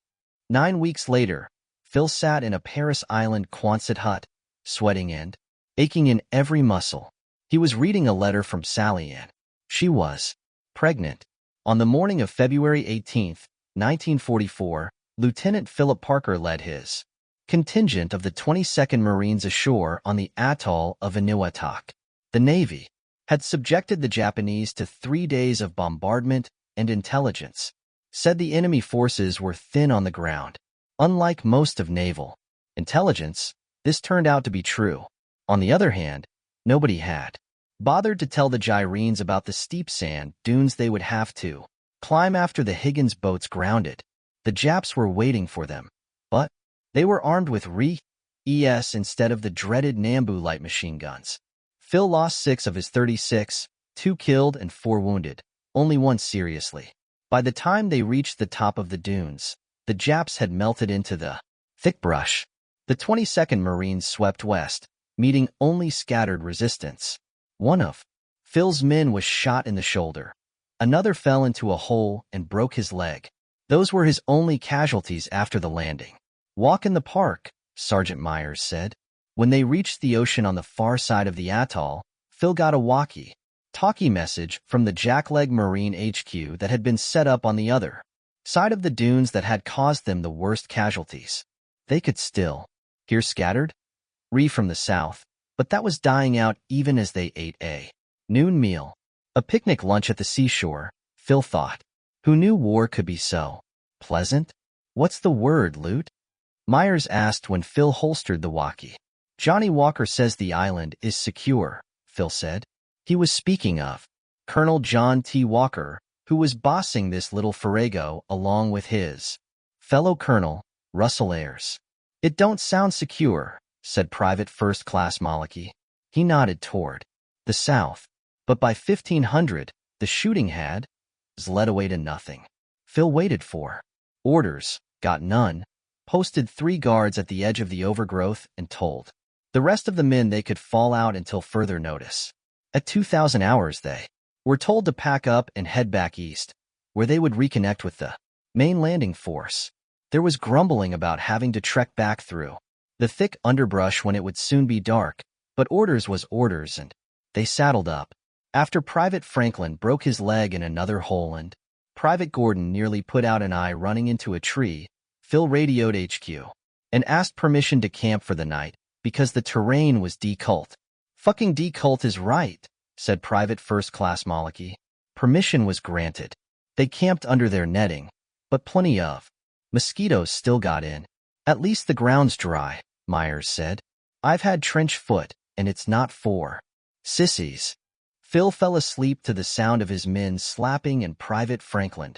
S1: 9 weeks later, Phil sat in a Paris Island Quonset hut, sweating and aching in every muscle. He was reading a letter from Sally Ann. She was pregnant. On the morning of February 18th, 1944, Lieutenant Philip Parker led his contingent of the 22nd Marines ashore on the atoll of Eniwetok. The Navy had subjected the Japanese to 3 days of bombardment and intelligence, said the enemy forces were thin on the ground. Unlike most of naval intelligence, this turned out to be true. On the other hand, nobody had bothered to tell the Gyrenes about the steep sand dunes they would have to climb after the Higgins boats grounded. The Japs were waiting for them, but they were armed with RE-ES instead of the dreaded Nambu light machine guns. Phil lost 6 of his 36, 2 killed and 4 wounded, only 1 seriously. By the time they reached the top of the dunes, the Japs had melted into the thick brush. The 22nd Marines swept west, meeting only scattered resistance. One of Phil's men was shot in the shoulder. Another fell into a hole and broke his leg. Those were his only casualties after the landing. "Walk in the park," Sergeant Myers said. When they reached the ocean on the far side of the atoll, Phil got a walkie-talkie message from the Jackleg Marine HQ that had been set up on the other side of the dunes that had caused them the worst casualties. They could still hear scattered from the south, but that was dying out even as they ate a noon meal. A picnic lunch at the seashore, Phil thought. Who knew war could be so pleasant? What's the word, Lute? Myers asked when Phil holstered the walkie. Johnny Walker says the island is secure, Phil said. He was speaking of Colonel John T. Walker, who was bossing this little farrago along with his fellow colonel, Russell Ayres. It don't sound secure, said Private First Class Maliki. He nodded toward the south. But by 1500, the shooting had led away to nothing. Phil waited for orders, got none, posted 3 guards at the edge of the overgrowth, and told the rest of the men they could fall out until further notice. At 2,000 hours they were told to pack up and head back east, where they would reconnect with the main landing force. There was grumbling about having to trek back through the thick underbrush when it would soon be dark, but orders was orders, and they saddled up. After Private Franklin broke his leg in another hole and Private Gordon nearly put out an eye running into a tree, Phil radioed HQ and asked permission to camp for the night because the terrain was decult. Fucking decult is right, said Private First Class Maliki. Permission was granted. They camped under their netting, but plenty of mosquitoes still got in. At least the ground's dry, Myers said. I've had trench foot, and it's not for sissies. Phil fell asleep to the sound of his men slapping and Private Franklin,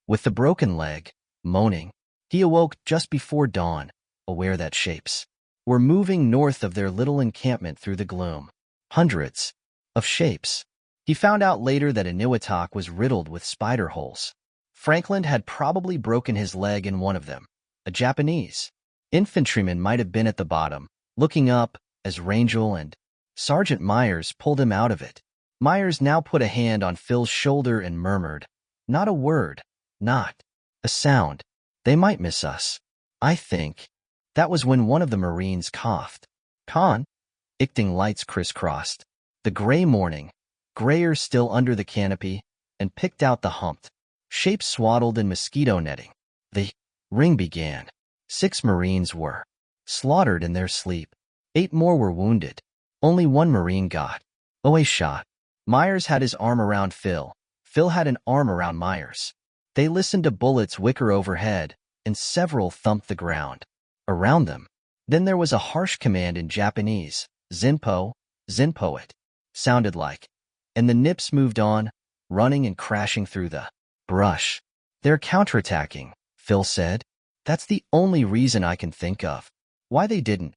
S1: with the broken leg, moaning. He awoke just before dawn, aware that shapes were moving north of their little encampment through the gloom. Hundreds of shapes. He found out later that Eniwetok was riddled with spider holes. Franklin had probably broken his leg in one of them. A Japanese infantryman might have been at the bottom, looking up, as Rangel and Sergeant Myers pulled him out of it. Myers now put a hand on Phil's shoulder and murmured, "Not a word, not a sound. They might miss us, I think." That was when one of the Marines coughed. Icting lights crisscrossed the gray morning, grayer still under the canopy, and picked out the humped shape swaddled in mosquito netting. The ring began. 6 Marines were slaughtered in their sleep. 8 more were wounded. Only 1 Marine got a shot. Myers had his arm around Phil. Phil had an arm around Myers. They listened to bullets whicker overhead, and several thumped the ground around them. Then there was a harsh command in Japanese, "Zinpo, Zinpo," it sounded like. And the Nips moved on, running and crashing through the brush. "They're counterattacking," Phil said. "That's the only reason I can think of. Why they didn't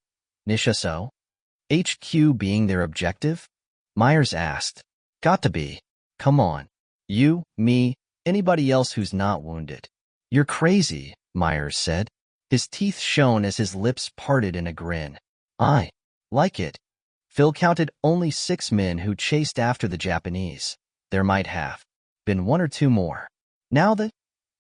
S1: Nishaso? HQ being their objective?" Myers asked. "Got to be. Come on. You, me, anybody else who's not wounded." "You're crazy," Myers said. His teeth shone as his lips parted in a grin. "I like it." Phil counted only 6 men who chased after the Japanese. There might have been 1 or 2 more. Now the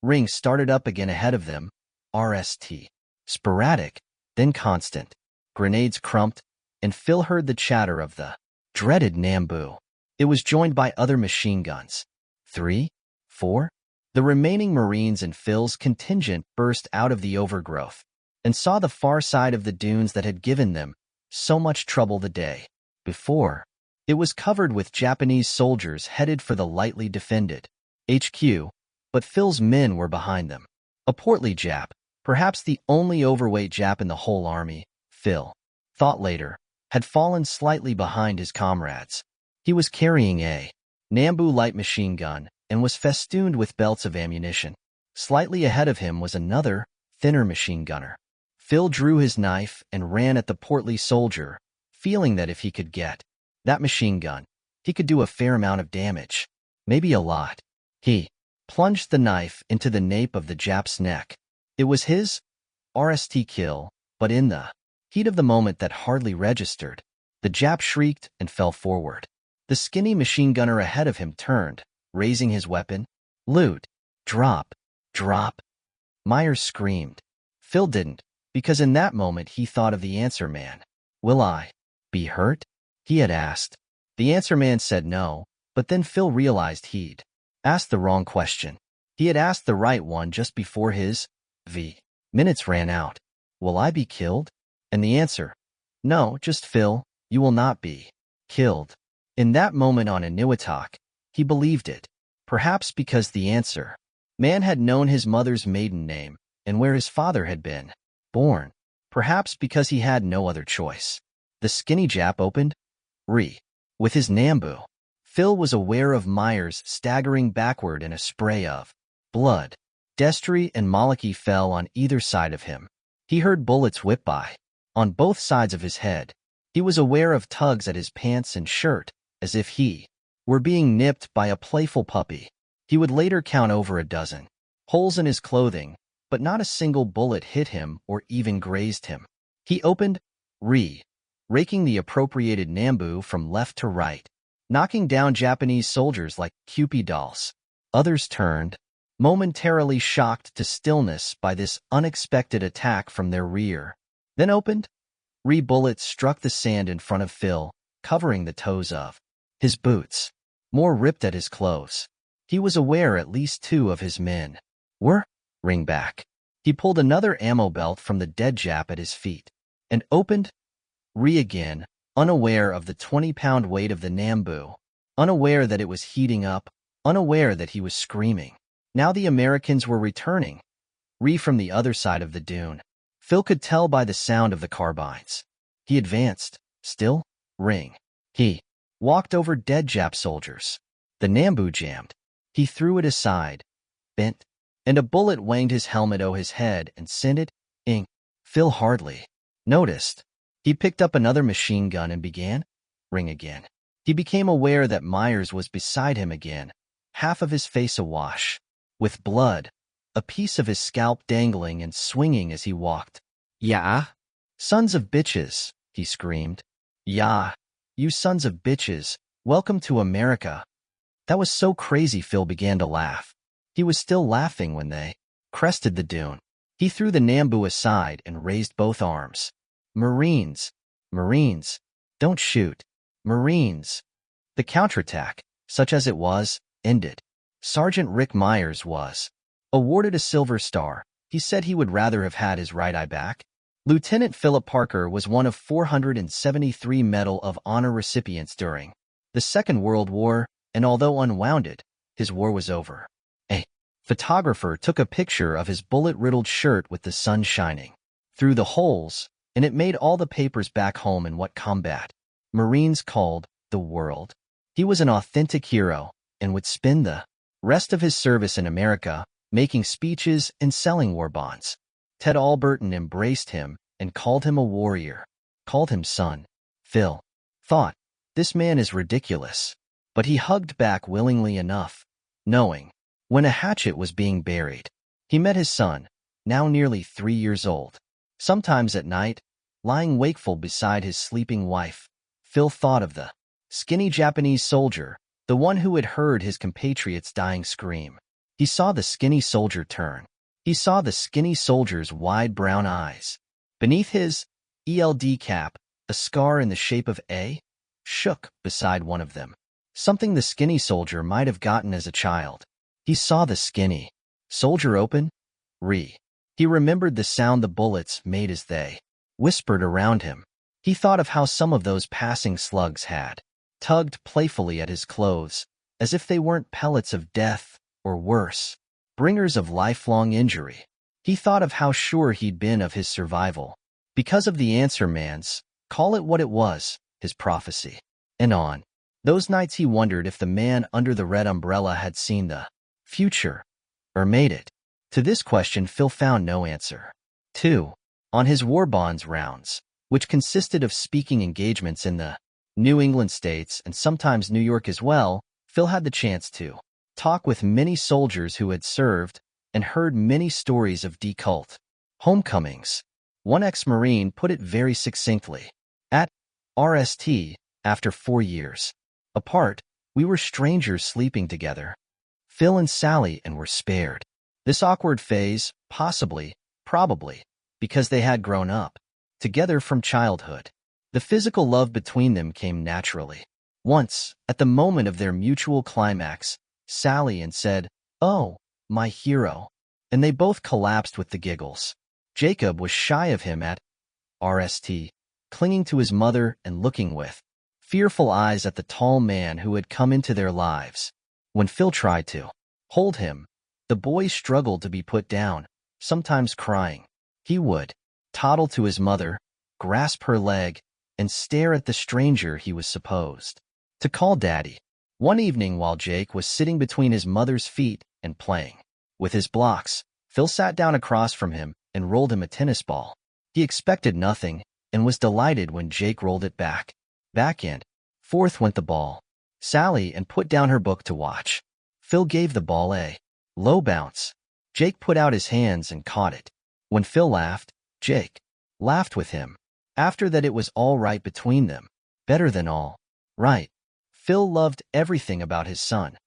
S1: ring started up again ahead of them. RST. Sporadic, then constant. Grenades crumped, and Phil heard the chatter of the dreaded Nambu. It was joined by other machine guns. 3, 4. The remaining Marines and Phil's contingent burst out of the overgrowth and saw the far side of the dunes that had given them so much trouble the day before. It was covered with Japanese soldiers headed for the lightly defended HQ, but Phil's men were behind them. A portly Jap, perhaps the only overweight Jap in the whole army, Phil thought later, had fallen slightly behind his comrades. He was carrying a Nambu light machine gun and was festooned with belts of ammunition. Slightly ahead of him was another, thinner machine gunner. Phil drew his knife and ran at the portly soldier, feeling that if he could get that machine gun, he could do a fair amount of damage. Maybe a lot. He plunged the knife into the nape of the Jap's neck. It was his RST kill, but in the heat of the moment that hardly registered. The Jap shrieked and fell forward. The skinny machine gunner ahead of him turned, raising his weapon. "Loot! Drop! Drop!" Myers screamed. Phil didn't because in that moment he thought of the answer man. "Will I be hurt?" he had asked. The answer man said no, but then Phil realized he'd asked the wrong question. He had asked the right one just before his minutes ran out. "Will I be killed?" And the answer, "No, just Phil, you will not be killed." In that moment on Inuitak, he believed it. Perhaps because the answer man had known his mother's maiden name and where his father had been born. Perhaps because he had no other choice. The skinny Jap opened with his Nambu. Phil was aware of Myers staggering backward in a spray of blood. Destry and Maliki fell on either side of him. He heard bullets whip by on both sides of his head. He was aware of tugs at his pants and shirt, as if he were being nipped by a playful puppy. He would later count over a dozen holes in his clothing, but not a single bullet hit him or even grazed him. He opened, raking the appropriated Nambu from left to right, knocking down Japanese soldiers like Kewpie dolls. Others turned, momentarily shocked to stillness by this unexpected attack from their rear. Then opened, bullets struck the sand in front of Phil, covering the toes of his boots. More ripped at his clothes. He was aware at least 2 of his men were back. He pulled another ammo belt from the dead Jap at his feet and opened, again, unaware of the 20-pound weight of the Nambu, unaware that it was heating up, unaware that he was screaming. Now the Americans were returning, from the other side of the dune. Phil could tell by the sound of the carbines. He advanced, still, He walked over dead Jap soldiers. The Nambu jammed. He threw it aside, bent, and a bullet wanged his helmet o' his head and sent it, Phil hardly noticed. He picked up another machine gun and began, again. He became aware that Myers was beside him again, half of his face awash with blood, a piece of his scalp dangling and swinging as he walked. "Yeah? Sons of bitches," he screamed. "Yeah, you sons of bitches, welcome to America." That was so crazy Phil began to laugh. He was still laughing when they crested the dune. He threw the Nambu aside and raised both arms. Marines, don't shoot. Marines. The counterattack, such as it was, ended. Sergeant Rick Myers was awarded a Silver Star. He said he would rather have had his right eye back. Lieutenant Philip Parker was one of 473 Medal of Honor recipients during the Second World War, and although unwounded, his war was over. A photographer took a picture of his bullet-riddled shirt with the sun shining through the holes, and it made all the papers back home in what combat Marines called the world. He was an authentic hero and would spend the rest of his service in America making speeches and selling war bonds. Ted Alberton embraced him and called him a warrior, called him son. Phil thought, this man is ridiculous. But he hugged back willingly enough, knowing when a hatchet was being buried. He met his son, now nearly 3 years old. Sometimes at night, lying wakeful beside his sleeping wife, Phil thought of the skinny Japanese soldier, the one who had heard his compatriots' dying scream. He saw the skinny soldier turn. He saw the skinny soldier's wide brown eyes. Beneath his ELD cap, a scar in the shape of A shook beside one of them. Something the skinny soldier might have gotten as a child. He saw the skinny soldier open, He remembered the sound the bullets made as they whispered around him. He thought of how some of those passing slugs had tugged playfully at his clothes, as if they weren't pellets of death, or worse, bringers of lifelong injury. He thought of how sure he'd been of his survival, because of the answer man's, call it what it was, his prophecy. And on those nights he wondered if the man under the red umbrella had seen the future, or made it. To this question Phil found no answer. 2. On his war bonds rounds, which consisted of speaking engagements in the New England states and sometimes New York as well, Phil had the chance to talk with many soldiers who had served and heard many stories of decult homecomings. One ex-Marine put it very succinctly. At RST, after 4 years apart, we were strangers sleeping together. Phil and Sally and were spared this awkward phase, probably, because they had grown up together from childhood. The physical love between them came naturally. Once, at the moment of their mutual climax, Sally and said, "Oh, my hero," and they both collapsed with the giggles. Jacob was shy of him at RST, clinging to his mother and looking with fearful eyes at the tall man who had come into their lives. When Phil tried to hold him, the boy struggled to be put down, sometimes crying. He would toddle to his mother, grasp her leg, and stare at the stranger he was supposed to call daddy. One evening while Jake was sitting between his mother's feet and playing with his blocks, Phil sat down across from him and rolled him a tennis ball. He expected nothing and was delighted when Jake rolled it back and forth went the ball. Sally and put down her book to watch. Phil gave the ball a low bounce. Jake put out his hands and caught it. When Phil laughed, Jake laughed with him. After that, it was all right between them. Better than all right. Phil loved everything about his son.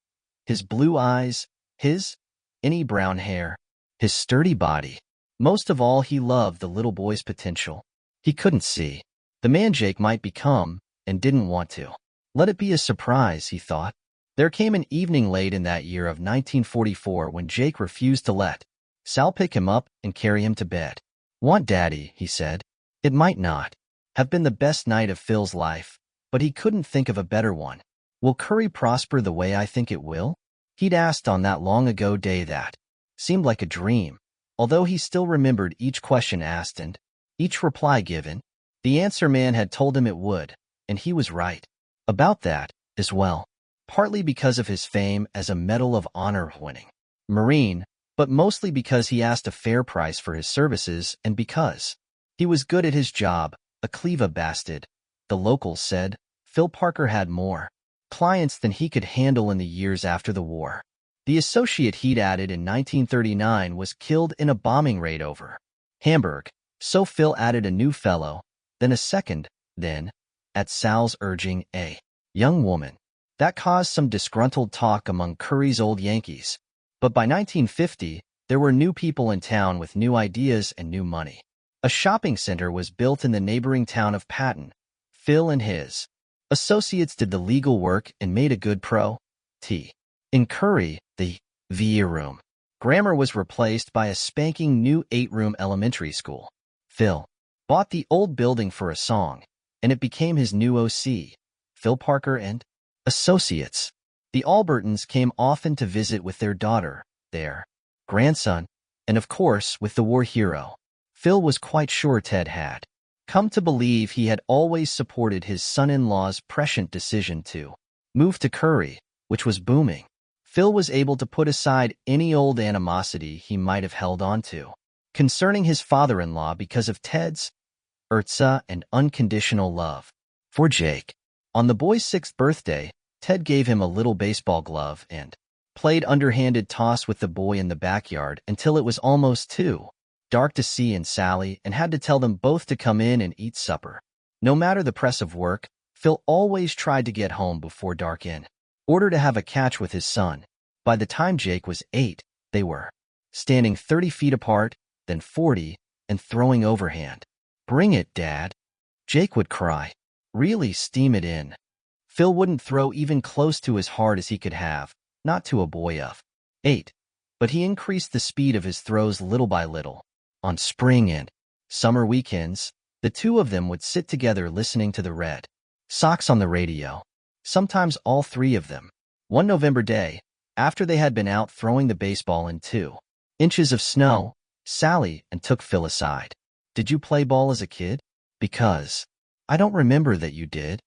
S1: His blue eyes, his inky brown hair, his sturdy body. Most of all, he loved the little boy's potential. He couldn't see the man Jake might become and didn't want to let it be a surprise, he thought. There came an evening late in that year of 1944 when Jake refused to let Sal pick him up and carry him to bed. "Want Daddy," he said. It might not have been the best night of Phil's life, but he couldn't think of a better one. "Will Curry prosper the way I think it will?" He'd asked on that long-ago day that seemed like a dream, although he still remembered each question asked and each reply given. The answer man had told him it would, and he was right about that as well, partly because of his fame as a Medal of Honor winning Marine, but mostly because he asked a fair price for his services and because he was good at his job, a Cleva bastard. The locals said Phil Parker had more clients than he could handle in the years after the war. The associate he'd added in 1939 was killed in a bombing raid over Hamburg, so Phil added a new fellow, then a second, then, at Sal's urging, a young woman. That caused some disgruntled talk among Curry's old Yankees. But by 1950, there were new people in town with new ideas and new money. A shopping center was built in the neighboring town of Patton. Phil and his associates did the legal work and made a good pro-T. In Curry, the VE room grammar was replaced by a spanking new 8-room elementary school. Phil bought the old building for a song, and it became his new OC, Phil Parker and Associates. The Albertons came often to visit with their daughter, their grandson, and of course with the war hero. Phil was quite sure Ted had come to believe he had always supported his son-in-law's prescient decision to move to Curry, which was booming. Phil was able to put aside any old animosity he might have held on to concerning his father-in-law because of Ted's Urza and unconditional love for Jake. On the boy's 6th birthday, Ted gave him a little baseball glove and played underhanded toss with the boy in the backyard until it was almost too dark to see and Sally and had to tell them both to come in and eat supper. No matter the press of work, Phil always tried to get home before dark in order to have a catch with his son. By the time Jake was 8, they were standing 30 feet apart, then 40, and throwing overhand. "Bring it, Dad," Jake would cry. "Really steam it in." Phil wouldn't throw even close to as hard as he could have, not to a boy of 8, but he increased the speed of his throws little by little. On spring and summer weekends, the two of them would sit together listening to the Red Sox on the radio, sometimes all three of them. One November day, after they had been out throwing the baseball in 2 inches of snow, Sally and took Phil aside. "Did you play ball as a kid? Because I don't remember that you did."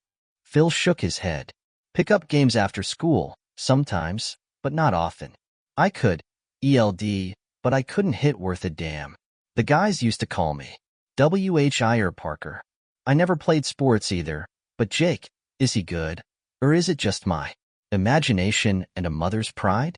S1: Phil shook his head. "Pick up games after school, sometimes, but not often. I could, ELD, but I couldn't hit worth a damn. The guys used to call me WHI Parker. I never played sports either, but Jake, is he good? Or is it just my imagination and a mother's pride?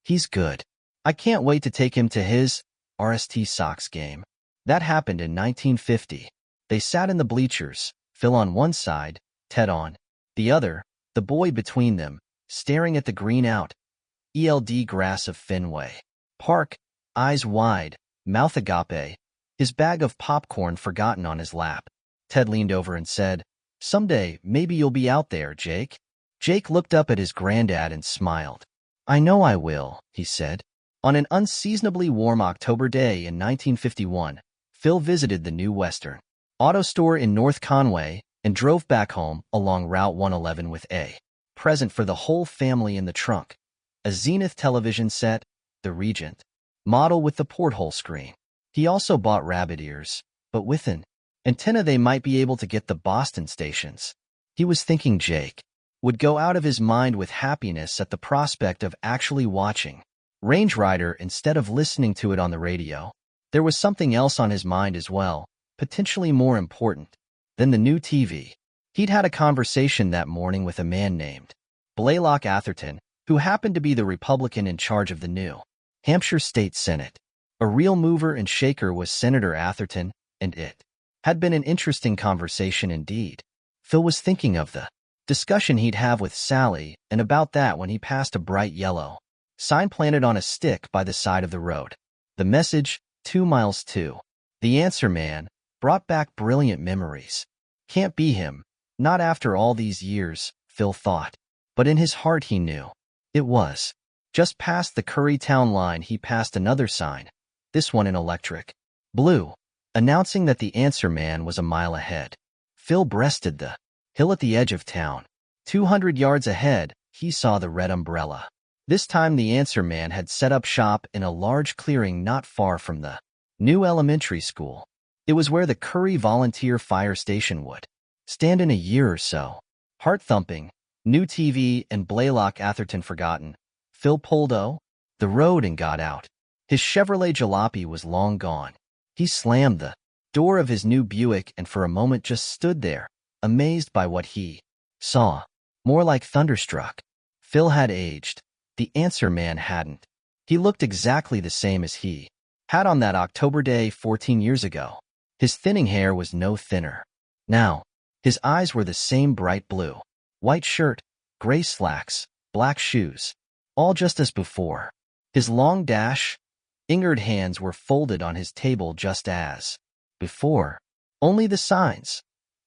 S1: He's good. I can't wait to take him to his RST Sox game." That happened in 1950. They sat in the bleachers, Phil on one side, Ted on the other, the boy between them, staring at the green out ELD grass of Fenway Park, eyes wide, mouth agape. his bag of popcorn forgotten on his lap. Ted leaned over and said, "Someday, maybe you'll be out there, Jake." Jake looked up at his granddad and smiled. "I know I will," he said. On an unseasonably warm October day in 1951, Phil visited the new Western Auto store in North Conway and drove back home along Route 111 with a present for the whole family in the trunk, a Zenith television set, the Regent model with the porthole screen. He also bought rabbit ears, but with an antenna they might be able to get the Boston stations. He was thinking Jake would go out of his mind with happiness at the prospect of actually watching Range Rider instead of listening to it on the radio. There was something else on his mind as well, potentially more important than the new TV. He'd had a conversation that morning with a man named Blaylock Atherton, who happened to be the Republican in charge of the New Hampshire State Senate. A real mover and shaker was Senator Atherton, and it had been an interesting conversation indeed. Phil was thinking of the discussion he'd have with Sally and about that when he passed a bright yellow sign planted on a stick by the side of the road. The message, 2 miles to the answer man, brought back brilliant memories. Can't be him, not after all these years, Phil thought. But in his heart he knew it was. Just past the Currytown line he passed another sign, this one in electric blue, announcing that the answer man was a mile ahead. Phil breasted the hill at the edge of town. 200 yards ahead, he saw the red umbrella. This time the answer man had set up shop in a large clearing not far from the new elementary school. It was where the Curry Volunteer Fire Station would stand in a year or so. Heart-thumping, new TV and Blaylock Atherton forgotten, Phil pulled the road and got out. His Chevrolet Jalopy was long gone. He slammed the door of his new Buick and for a moment just stood there, amazed by what he saw. More like thunderstruck. Phil had aged. The answer man hadn't. He looked exactly the same as he had on that October day 14 years ago. His thinning hair was no thinner. Now, his eyes were the same bright blue. White shirt, gray slacks, black shoes. All just as before. His long ingered hands were folded on his table just as before. Only the signs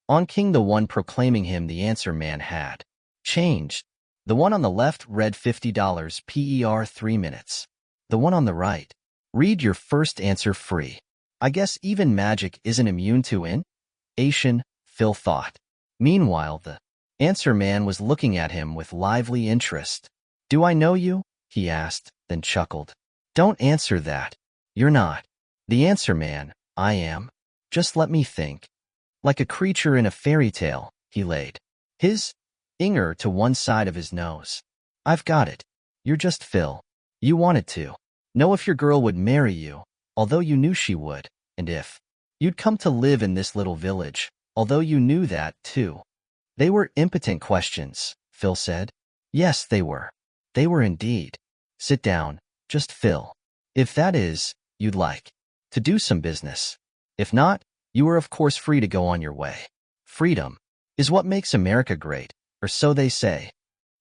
S1: on King, the one proclaiming him the answer man, had changed. The one on the left read $50 per 3 minutes. The one on the right, read your first answer free. I guess even magic isn't immune to innovation, Phil thought. Meanwhile, the answer man was looking at him with lively interest. "Do I know you?" he asked, then chuckled. "Don't answer that. You're not the answer man. I am. Just let me think." Like a creature in a fairy tale, he laid his finger to one side of his nose. "I've got it. You're just Phil. You wanted to know if your girl would marry you, although you knew she would, and if you'd come to live in this little village, although you knew that, too." They were impotent questions, Phil said. Yes, they were. They were indeed. "Sit down, just Phil. If that is, you'd like to do some business. If not, you are of course free to go on your way. Freedom is what makes America great, or so they say."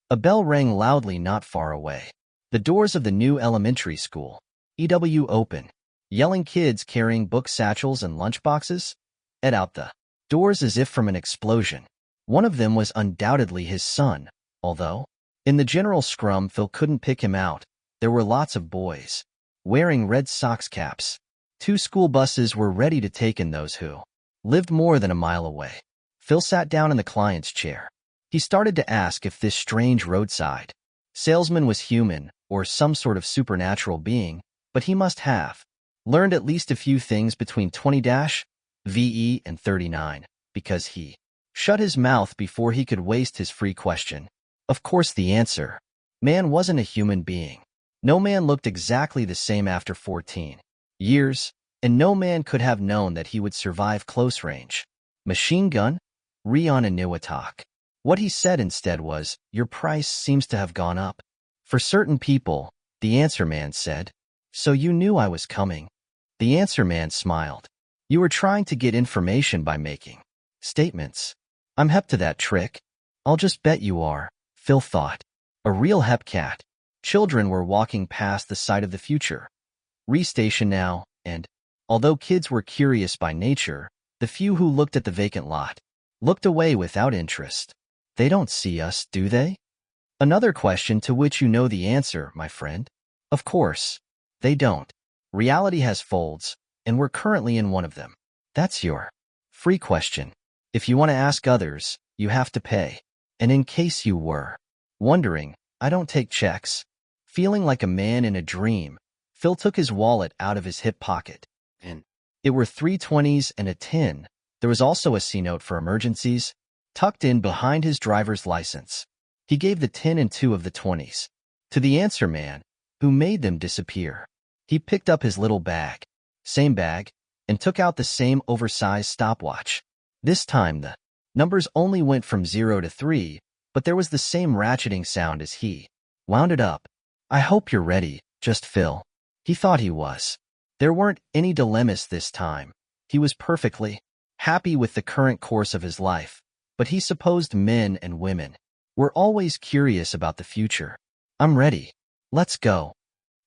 S1: A bell rang loudly not far away. The doors of the new elementary school, EW, open. Yelling kids carrying book satchels and lunchboxes let out the doors as if from an explosion. One of them was undoubtedly his son, although in the general scrum Phil couldn't pick him out. There were lots of boys wearing Red Sox caps. 2 school buses were ready to take in those who lived more than a mile away. Phil sat down in the client's chair. He started to ask if this strange roadside salesman was human or some sort of supernatural being, but he must have learned at least a few things between 20-VE and 39, because he shut his mouth before he could waste his free question. Of course the answer man wasn't a human being. No man looked exactly the same after 14 years, and no man could have known that he would survive close range machine gun Rion-Iniwatak. What he said instead was, "Your price seems to have gone up." "For certain people," the answer man said. "So you knew I was coming." The answer man smiled. "You were trying to get information by making statements. I'm hep to that trick." "I'll just bet you are," Phil thought. A real hepcat. Children were walking past the site of the future Re-station now, and Although kids were curious by nature, the few who looked at the vacant lot looked away without interest. They don't see us, do they? Another question to which you know the answer, my friend. Of course, they don't. Reality has folds, and we're currently in one of them. That's your free question. If you want to ask others, you have to pay. And in case you were wondering, I don't take checks. Feeling like a man in a dream, Phil took his wallet out of his hip pocket. And it were 3 20s and a 10. There was also a C-note for emergencies, tucked in behind his driver's license. He gave the 10 and 2 of the 20s to the answer man, who made them disappear. He picked up his little bag, same bag, and took out the same oversized stopwatch. This time the numbers only went from 0 to 3, but there was the same ratcheting sound as he wound it up. I hope you're ready, just Phil. He thought he was. There weren't any dilemmas this time. He was perfectly happy with the current course of his life, but he supposed men and women were always curious about the future. I'm ready. Let's go.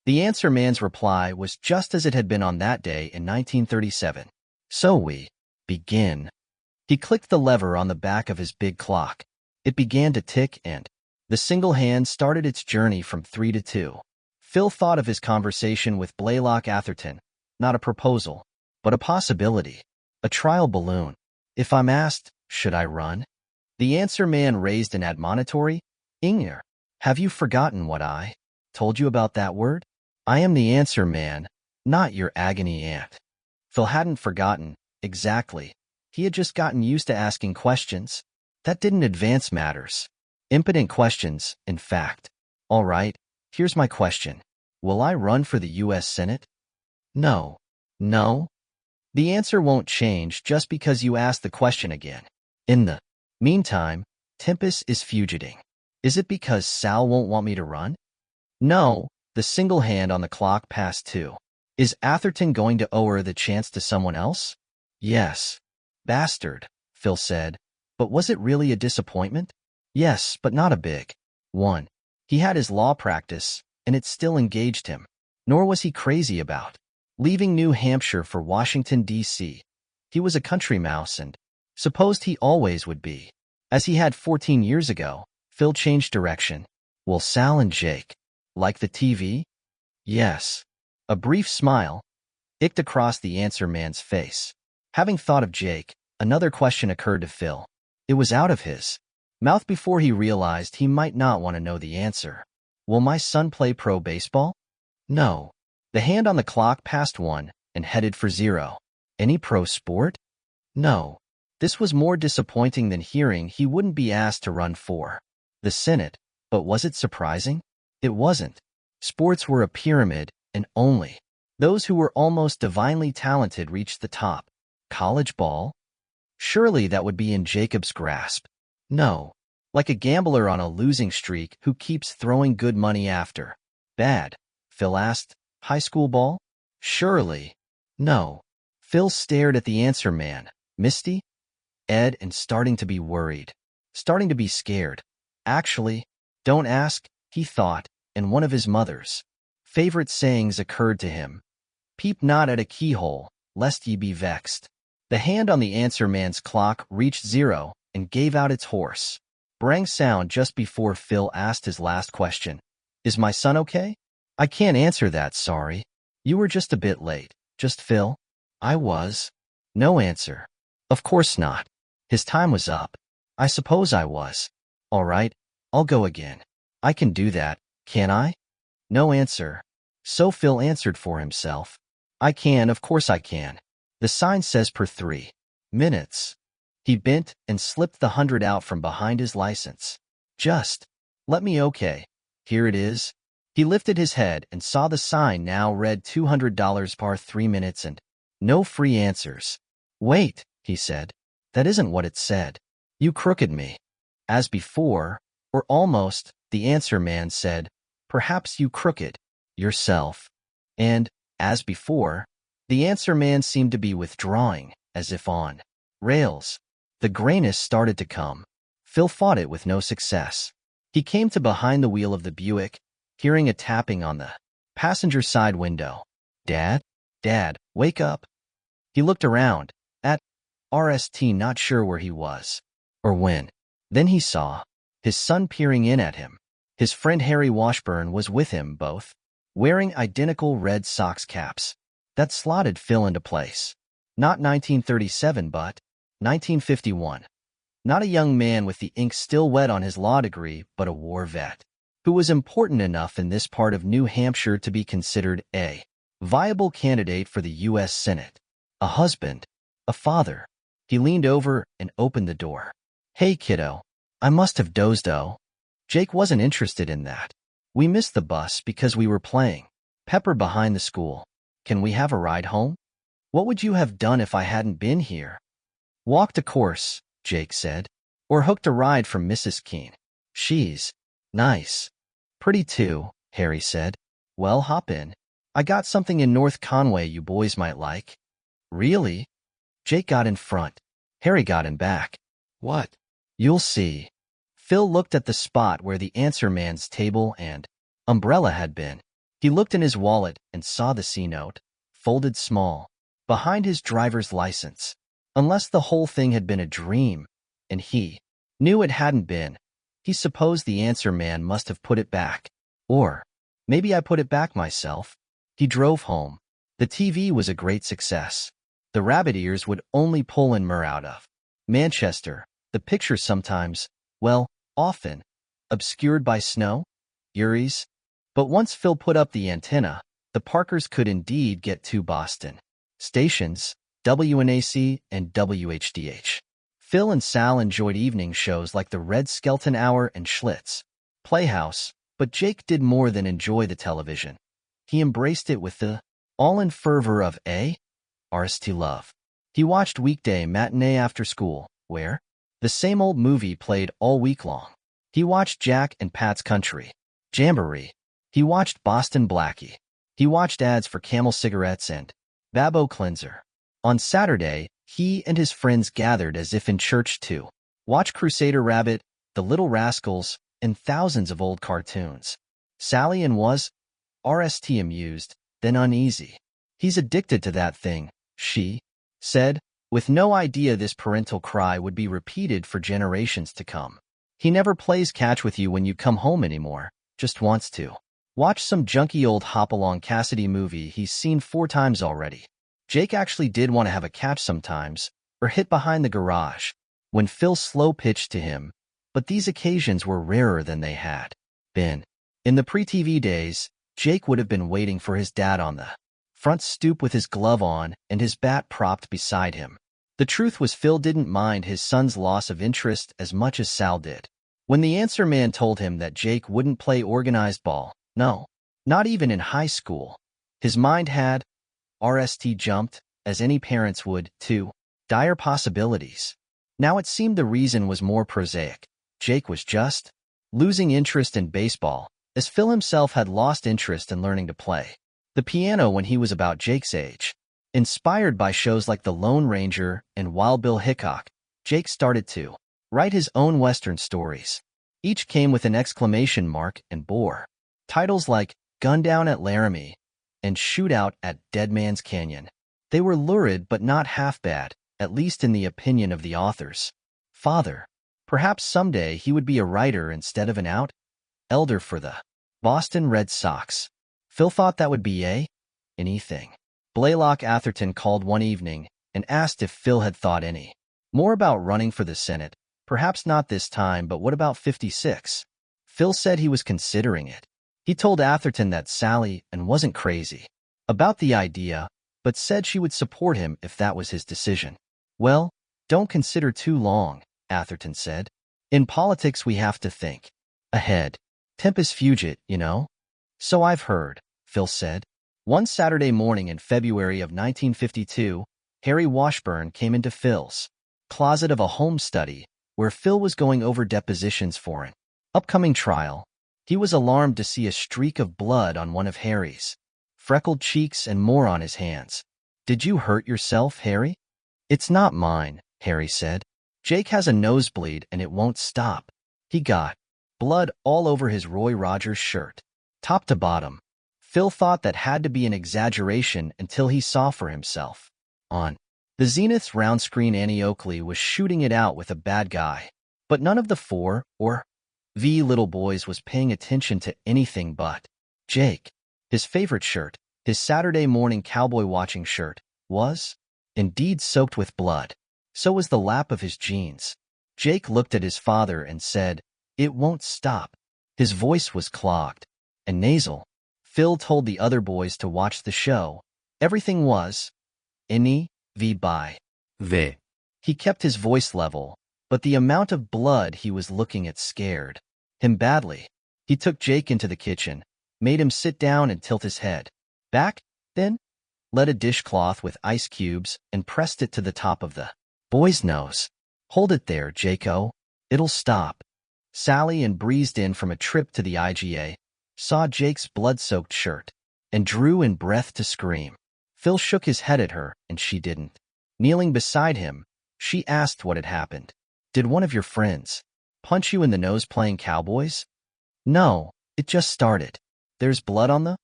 S1: The answer man's reply was just as it had been on that day in 1937. So we begin. He clicked the lever on the back of his big clock. It began to tick and the single hand started its journey from 3 to 2. Phil thought of his conversation with Blaylock Atherton, not a proposal, but a possibility, a trial balloon. If I'm asked, should I run? The answer man raised an admonitory, Inger, have you forgotten what I told you about that word? I am the answer man, not your agony aunt. Phil hadn't forgotten, exactly. He had just gotten used to asking questions. That didn't advance matters. Impotent questions, in fact. All right, here's my question. Will I run for the U.S. Senate? No. No? The answer won't change just because you ask the question again. In the meantime, Tempest is fugiting. Is it because Sal won't want me to run? No, the single hand on the clock passed 2. Is Atherton going to owe her the chance to someone else? Yes. Bastard, Phil said. But was it really a disappointment? Yes, but not a big one. He had his law practice, and it still engaged him. Nor was he crazy about leaving New Hampshire for Washington, D.C. He was a country mouse and supposed he always would be. As he had 14 years ago, Phil changed direction. Will Sal and Jake like the TV? Yes. A brief smile icked across the answer man's face. Having thought of Jake, another question occurred to Phil. It was out of his mouth before he realized he might not want to know the answer. Will my son play pro baseball? No. The hand on the clock passed 1 and headed for 0. Any pro sport? No. This was more disappointing than hearing he wouldn't be asked to run for the Senate, but was it surprising? It wasn't. Sports were a pyramid, and only those who were almost divinely talented reached the top. College ball? Surely that would be in Jacob's grasp. No. Like a gambler on a losing streak who keeps throwing good money after bad. Phil asked, high school ball? Surely. No. Phil stared at the answer man, Misty, Ed, and starting to be worried. Starting to be scared. Actually, don't ask, he thought, and one of his mother's favorite sayings occurred to him. Peep not at a keyhole, lest ye be vexed. The hand on the answer man's clock reached 0 and gave out its hoarse brang sound just before Phil asked his last question. Is my son okay? I can't answer that, sorry. You were just a bit late. Just Phil? I was. No answer. Of course not. His time was up. I suppose I was. All right, I'll go again. I can do that, can I? No answer. So Phil answered for himself. I can, of course I can. The sign says per 3 minutes. He bent and slipped the 100 out from behind his license. Just let me okay. Here it is. He lifted his head and saw the sign now read $200 per 3 minutes and no free answers. Wait, he said. That isn't what it said. You crooked me. As before, or almost, the answer man said, perhaps you crooked yourself. And, as before, the answer man seemed to be withdrawing, as if on rails. The grayness started to come. Phil fought it with no success. He came to behind the wheel of the Buick, hearing a tapping on the passenger side window. Dad? Dad, wake up. He looked around, at RST, not sure where he was or when. Then he saw his son peering in at him. His friend Harry Washburn was with him, both wearing identical Red Sox caps. That slotted Phil into place. Not 1937, but 1951. Not a young man with the ink still wet on his law degree, but a war vet who was important enough in this part of New Hampshire to be considered a viable candidate for the U.S. Senate. A husband, a father. He leaned over and opened the door. Hey, kiddo. I must have dozed. Jake wasn't interested in that. We missed the bus because we were playing Pepper behind the school. Can we have a ride home? What would you have done if I hadn't been here? Walked, of course, Jake said. Or hooked a ride from Mrs. Keene. She's nice. Pretty too, Harry said. Well, hop in. I got something in North Conway you boys might like. Really? Jake got in front. Harry got in back. What? You'll see. Phil looked at the spot where the answer man's table and umbrella had been. He looked in his wallet and saw the C-note, folded small, behind his driver's license. Unless the whole thing had been a dream, and he knew it hadn't been, he supposed the answer man must have put it back. Or maybe I put it back myself. He drove home. The TV was a great success. The rabbit ears would only pull in Mur out of Manchester. The picture sometimes, well, often, obscured by snow, Urie's. But once Phil put up the antenna, the Parkers could indeed get two Boston stations, WNAC and WHDH. Phil and Sal enjoyed evening shows like the Red Skelton Hour and Schlitz Playhouse, but Jake did more than enjoy the television. He embraced it with the all-in fervor of a RST love. He watched weekday matinee after school, where the same old movie played all week long. He watched Jack and Pat's Country Jamboree. He watched Boston Blackie. He watched ads for Camel cigarettes and Babo cleanser. On Saturday, he and his friends gathered as if in church to watch Crusader Rabbit, The Little Rascals, and thousands of old cartoons. Sally and was RST amused, then uneasy. He's addicted to that thing, she said, with no idea this parental cry would be repeated for generations to come. He never plays catch with you when you come home anymore, just wants to watch some junky old Hopalong Cassidy movie he's seen 4 times already. Jake actually did want to have a catch sometimes, or hit behind the garage, when Phil slow-pitched to him, but these occasions were rarer than they had been. In the pre-TV days, Jake would have been waiting for his dad on the front stoop with his glove on and his bat propped beside him. The truth was Phil didn't mind his son's loss of interest as much as Sal did. When the answer man told him that Jake wouldn't play organized ball, no, not even in high school, his mind had RST jumped, as any parents would, to dire possibilities. Now it seemed the reason was more prosaic. Jake was just losing interest in baseball, as Phil himself had lost interest in learning to play the piano when he was about Jake's age. Inspired by shows like The Lone Ranger and Wild Bill Hickok, Jake started to write his own Western stories. Each came with an exclamation mark and bore titles like Gundown at Laramie and Shootout at Dead Man's Canyon. They were lurid but not half bad, at least in the opinion of the author's father. Perhaps someday he would be a writer instead of an elder for the Boston Red Sox. Phil thought that would be anything. Blaylock Atherton called one evening and asked if Phil had thought any more about running for the Senate. Perhaps not this time, but what about 56? Phil said he was considering it. He told Atherton that Sally and wasn't crazy about the idea, but said she would support him if that was his decision. Well, don't consider too long, Atherton said. In politics we have to think ahead. Tempus fugit, you know? So I've heard, Phil said. One Saturday morning in February of 1952, Harry Washburn came into Phil's closet of a home study where Phil was going over depositions for an upcoming trial. He was alarmed to see a streak of blood on one of Harry's freckled cheeks and more on his hands. Did you hurt yourself, Harry? It's not mine, Harry said. Jake has a nosebleed and it won't stop. He got blood all over his Roy Rogers shirt, top to bottom. Phil thought that had to be an exaggeration until he saw for himself. On the Zenith's round screen, Annie Oakley was shooting it out with a bad guy. But none of the 4 or V little boys was paying attention to anything but Jake. His favorite shirt, his Saturday morning cowboy watching shirt, was indeed soaked with blood. So was the lap of his jeans. Jake looked at his father and said, "It won't stop." His voice was clogged and nasal. Phil told the other boys to watch the show. Everything was N-E-V by
S2: V.
S1: He kept his voice level, but the amount of blood he was looking at scared him badly. He took Jake into the kitchen, made him sit down and tilt his head back, then led a dishcloth with ice cubes and pressed it to the top of the boy's nose. "Hold it there, Jaco. It'll stop." Sally and breezed in from a trip to the IGA, saw Jake's blood-soaked shirt, and drew in breath to scream. Phil shook his head at her, and she didn't. Kneeling beside him, she asked what had happened. "Did one of your friends punch you in the nose playing cowboys?" "No, it just started. There's blood on the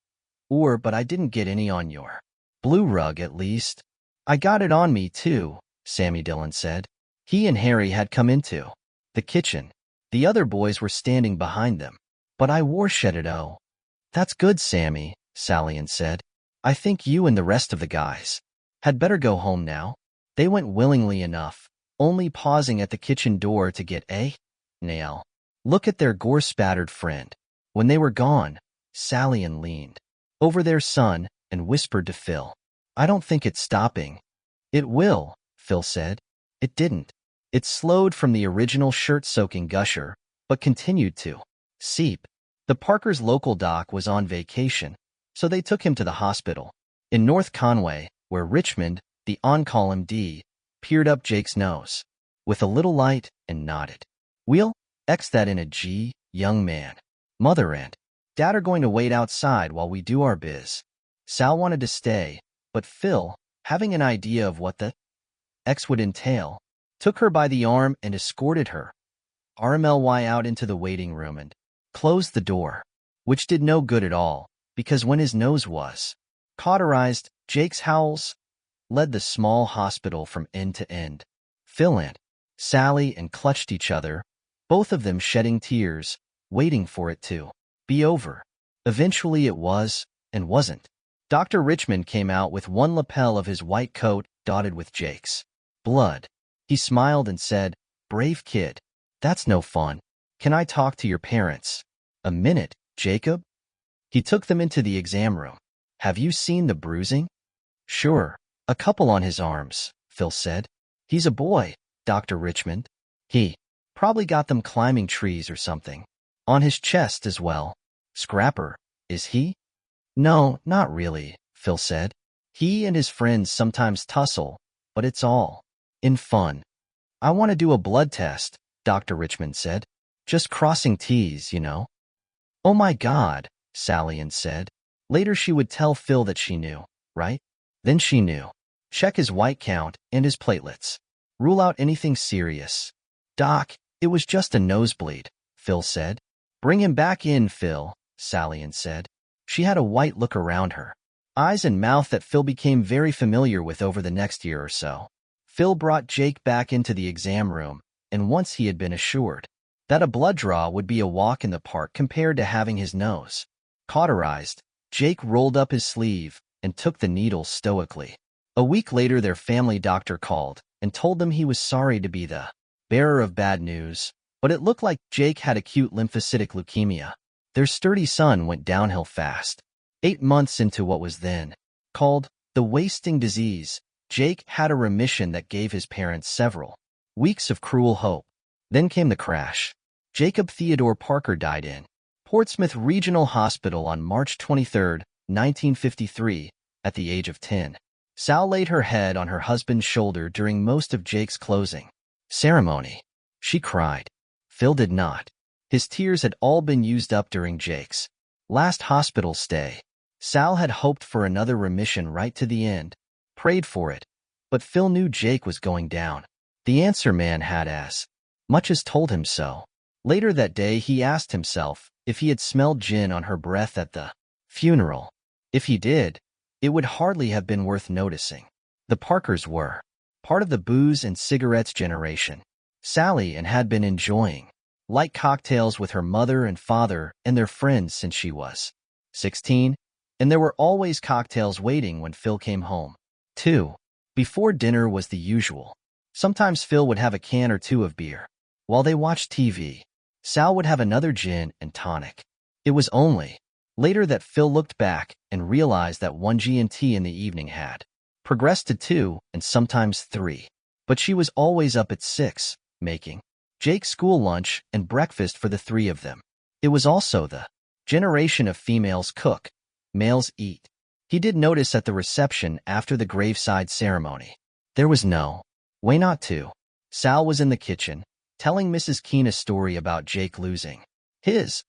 S1: but I didn't get any on your blue rug, at least." "I got it on me, too," Sammy Dillon said. He and Harry had come into the kitchen. The other boys were standing behind them. "But I wore shedded." "Oh, that's good, Sammy," Sallyan said. "I think you and the rest of the guys had better go home now." They went willingly enough, only pausing at the kitchen door to get a nail look at their gore-spattered friend. When they were gone, Sallyan leaned over their son and whispered to Phil, "I don't think it's stopping." "It will," Phil said. It didn't. It slowed from the original shirt-soaking gusher, but continued to seep. The Parkers' local doc was on vacation, so they took him to the hospital in North Conway, where Richmond, the on-call MD, peered up Jake's nose with a little light and nodded. "We'll X that in a G, young man. Mother and Dad are going to wait outside while we do our biz." Sal wanted to stay, but Phil, having an idea of what the X would entail, took her by the arm and escorted her RMLY out into the waiting room and closed the door, which did no good at all, because when his nose was cauterized, Jake's howls led the small hospital from end to end. Phil and Sally and clutched each other, both of them shedding tears, waiting for it to be over. Eventually it was, and wasn't. Dr. Richmond came out with one lapel of his white coat dotted with Jake's blood. He smiled and said, "Brave kid. That's no fun. Can I talk to your parents?" "A minute, Jacob." He took them into the exam room. "Have you seen the bruising?" "Sure. A couple on his arms," Phil said. "He's a boy, Dr. Richmond. He probably got them climbing trees or something. On his chest as well." "Scrapper, is he?" "No, not really," Phil said. "He and his friends sometimes tussle, but it's all in fun." "I want to do a blood test," Dr. Richmond said. "Just crossing T's, you know." "Oh my God," Sallyan said. Later she would tell Phil that she knew, right? Then she knew. Check his white count and his platelets. Rule out anything serious. "Doc, it was just a nosebleed," Phil said. "Bring him back in, Phil," Sallyan said. She had a white look around her eyes and mouth that Phil became very familiar with over the next year or so. Phil brought Jake back into the exam room, and once he had been assured that a blood draw would be a walk in the park compared to having his nose cauterized, Jake rolled up his sleeve and took the needle stoically. A week later, their family doctor called and told them he was sorry to be the bearer of bad news, but it looked like Jake had acute lymphocytic leukemia. Their sturdy son went downhill fast. 8 months into what was then called the wasting disease, Jake had a remission that gave his parents several weeks of cruel hope. Then came the crash. Jacob Theodore Parker died in Portsmouth Regional Hospital on March 23, 1953, at the age of 10. Sal laid her head on her husband's shoulder during most of Jake's closing ceremony. She cried. Phil did not. His tears had all been used up during Jake's last hospital stay. Sal had hoped for another remission right to the end, prayed for it, but Phil knew Jake was going down. The answer man had as much as told him so. Later that day he asked himself if he had smelled gin on her breath at the funeral. If he did, it would hardly have been worth noticing. The Parkers were part of the booze and cigarettes generation. Sally and had been enjoying light cocktails with her mother and father and their friends since she was 16, and there were always cocktails waiting when Phil came home. 2. Before dinner was the usual. Sometimes Phil would have a can or two of beer. While they watched TV, Sal would have another gin and tonic. It was only later that Phil looked back and realized that one G&T in the evening had progressed to 2 and sometimes 3. But she was always up at 6, making Jake's school lunch and breakfast for the 3 of them. It was also the generation of females cook, males eat. He did notice at the reception after the graveside ceremony. There was no way not to. Sal was in the kitchen, telling Mrs. Keene a story about Jake losing his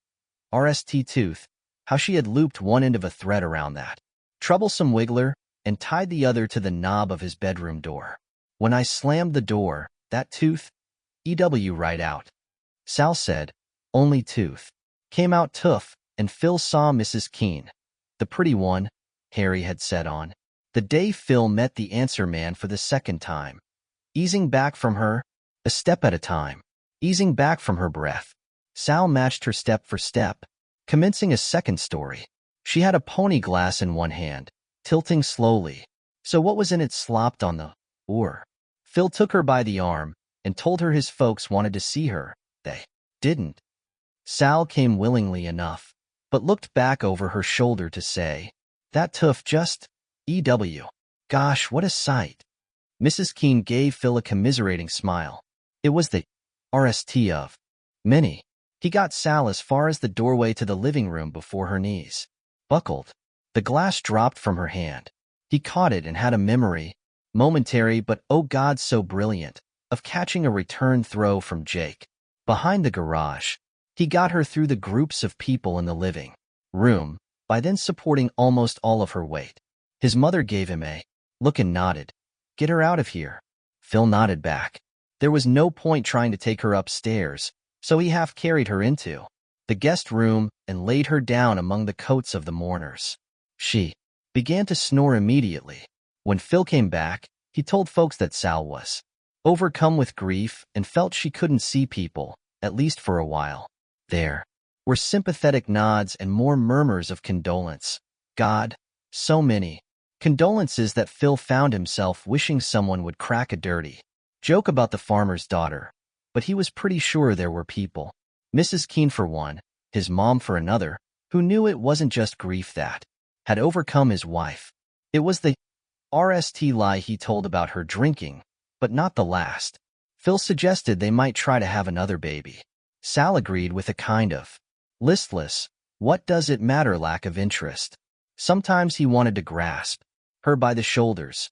S1: RST tooth, how she had looped one end of a thread around that troublesome wiggler and tied the other to the knob of his bedroom door. When I slammed the door, that tooth, EW right out. Sal said, only tooth. Came out tough, and Phil saw Mrs. Keene, the pretty one, Harry had said on the day Phil met the answer man for the second time, easing back from her, a step at a time, easing back from her breath. Sal matched her step for step, commencing a second story. She had a pony glass in one hand, tilting slowly, so what was in it slopped on the oar. Phil took her by the arm and told her his folks wanted to see her. They didn't. Sal came willingly enough, but looked back over her shoulder to say, that tooth just, EW. Gosh, what a sight. Mrs. Keene gave Phil a commiserating smile. It was the RST of many. He got Sal as far as the doorway to the living room before her knees buckled. The glass dropped from her hand. He caught it and had a memory, momentary but oh God so brilliant, of catching a return throw from Jake. Behind the garage, he got her through the groups of people in the living room, by then supporting almost all of her weight. His mother gave him a look and nodded. Get her out of here. Phil nodded back. There was no point trying to take her upstairs, so he half carried her into the guest room and laid her down among the coats of the mourners. She began to snore immediately. When Phil came back, he told folks that Sal was overcome with grief and felt she couldn't see people, at least for a while. There were sympathetic nods and more murmurs of condolence. God, so many condolences that Phil found himself wishing someone would crack a dirty joke about the farmer's daughter. But he was pretty sure there were people, Mrs. Keene for one, his mom for another, who knew it wasn't just grief that had overcome his wife. It was the RST lie he told about her drinking, but not the last. Phil suggested they might try to have another baby. Sal agreed with a kind of listless, what does it matter lack of interest. Sometimes he wanted to grasp her by the shoulders,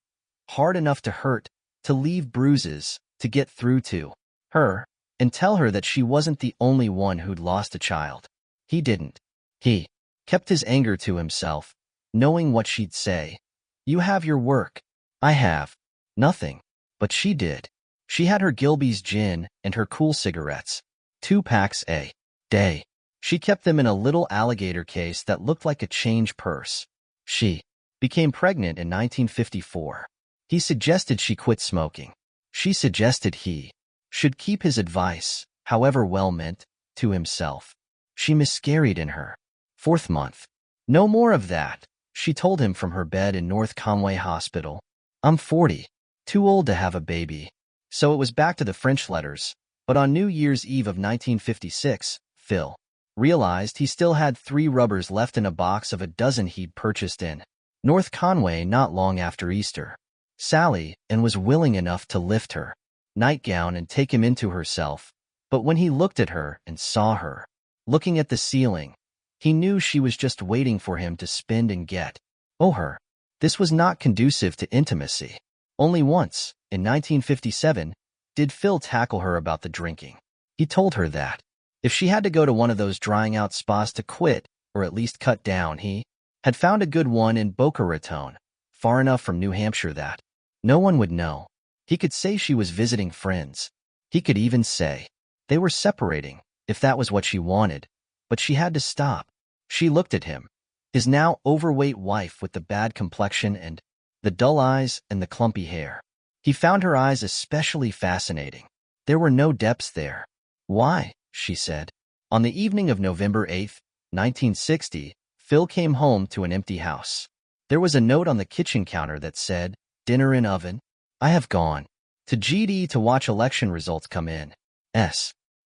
S1: hard enough to hurt, to leave bruises, to get through to her, and tell her that she wasn't the only one who'd lost a child. He didn't. He kept his anger to himself, knowing what she'd say. You have your work. I have nothing. But she did. She had her Gilbey's gin and her cool cigarettes. 2 packs a day. She kept them in a little alligator case that looked like a change purse. She became pregnant in 1954. He suggested she quit smoking. She suggested he should keep his advice, however well-meant, to himself. She miscarried in her 4th month. No more of that, she told him from her bed in North Conway Hospital. I'm 40, too old to have a baby. So it was back to the French letters. But on New Year's Eve of 1956, Phil realized he still had 3 rubbers left in a box of a dozen he'd purchased in North Conway not long after Easter. Sally and was willing enough to lift her nightgown and take him into herself, but when he looked at her and saw her looking at the ceiling, he knew she was just waiting for him to spend and get her. This was not conducive to intimacy. Only once, in 1957, did Phil tackle her about the drinking. He told her that if she had to go to one of those drying out spas to quit, or at least cut down, he had found a good one in Boca Raton, far enough from New Hampshire that no one would know. He could say she was visiting friends. He could even say they were separating, if that was what she wanted. But she had to stop. She looked at him. his now overweight wife with the bad complexion and the dull eyes and the clumpy hair. He found her eyes especially fascinating. There were no depths there. "Why?" she said. On the evening of November 8, 1960, Phil came home to an empty house. There was a note on the kitchen counter that said, "Dinner in oven. I have gone to GD to watch election results come in."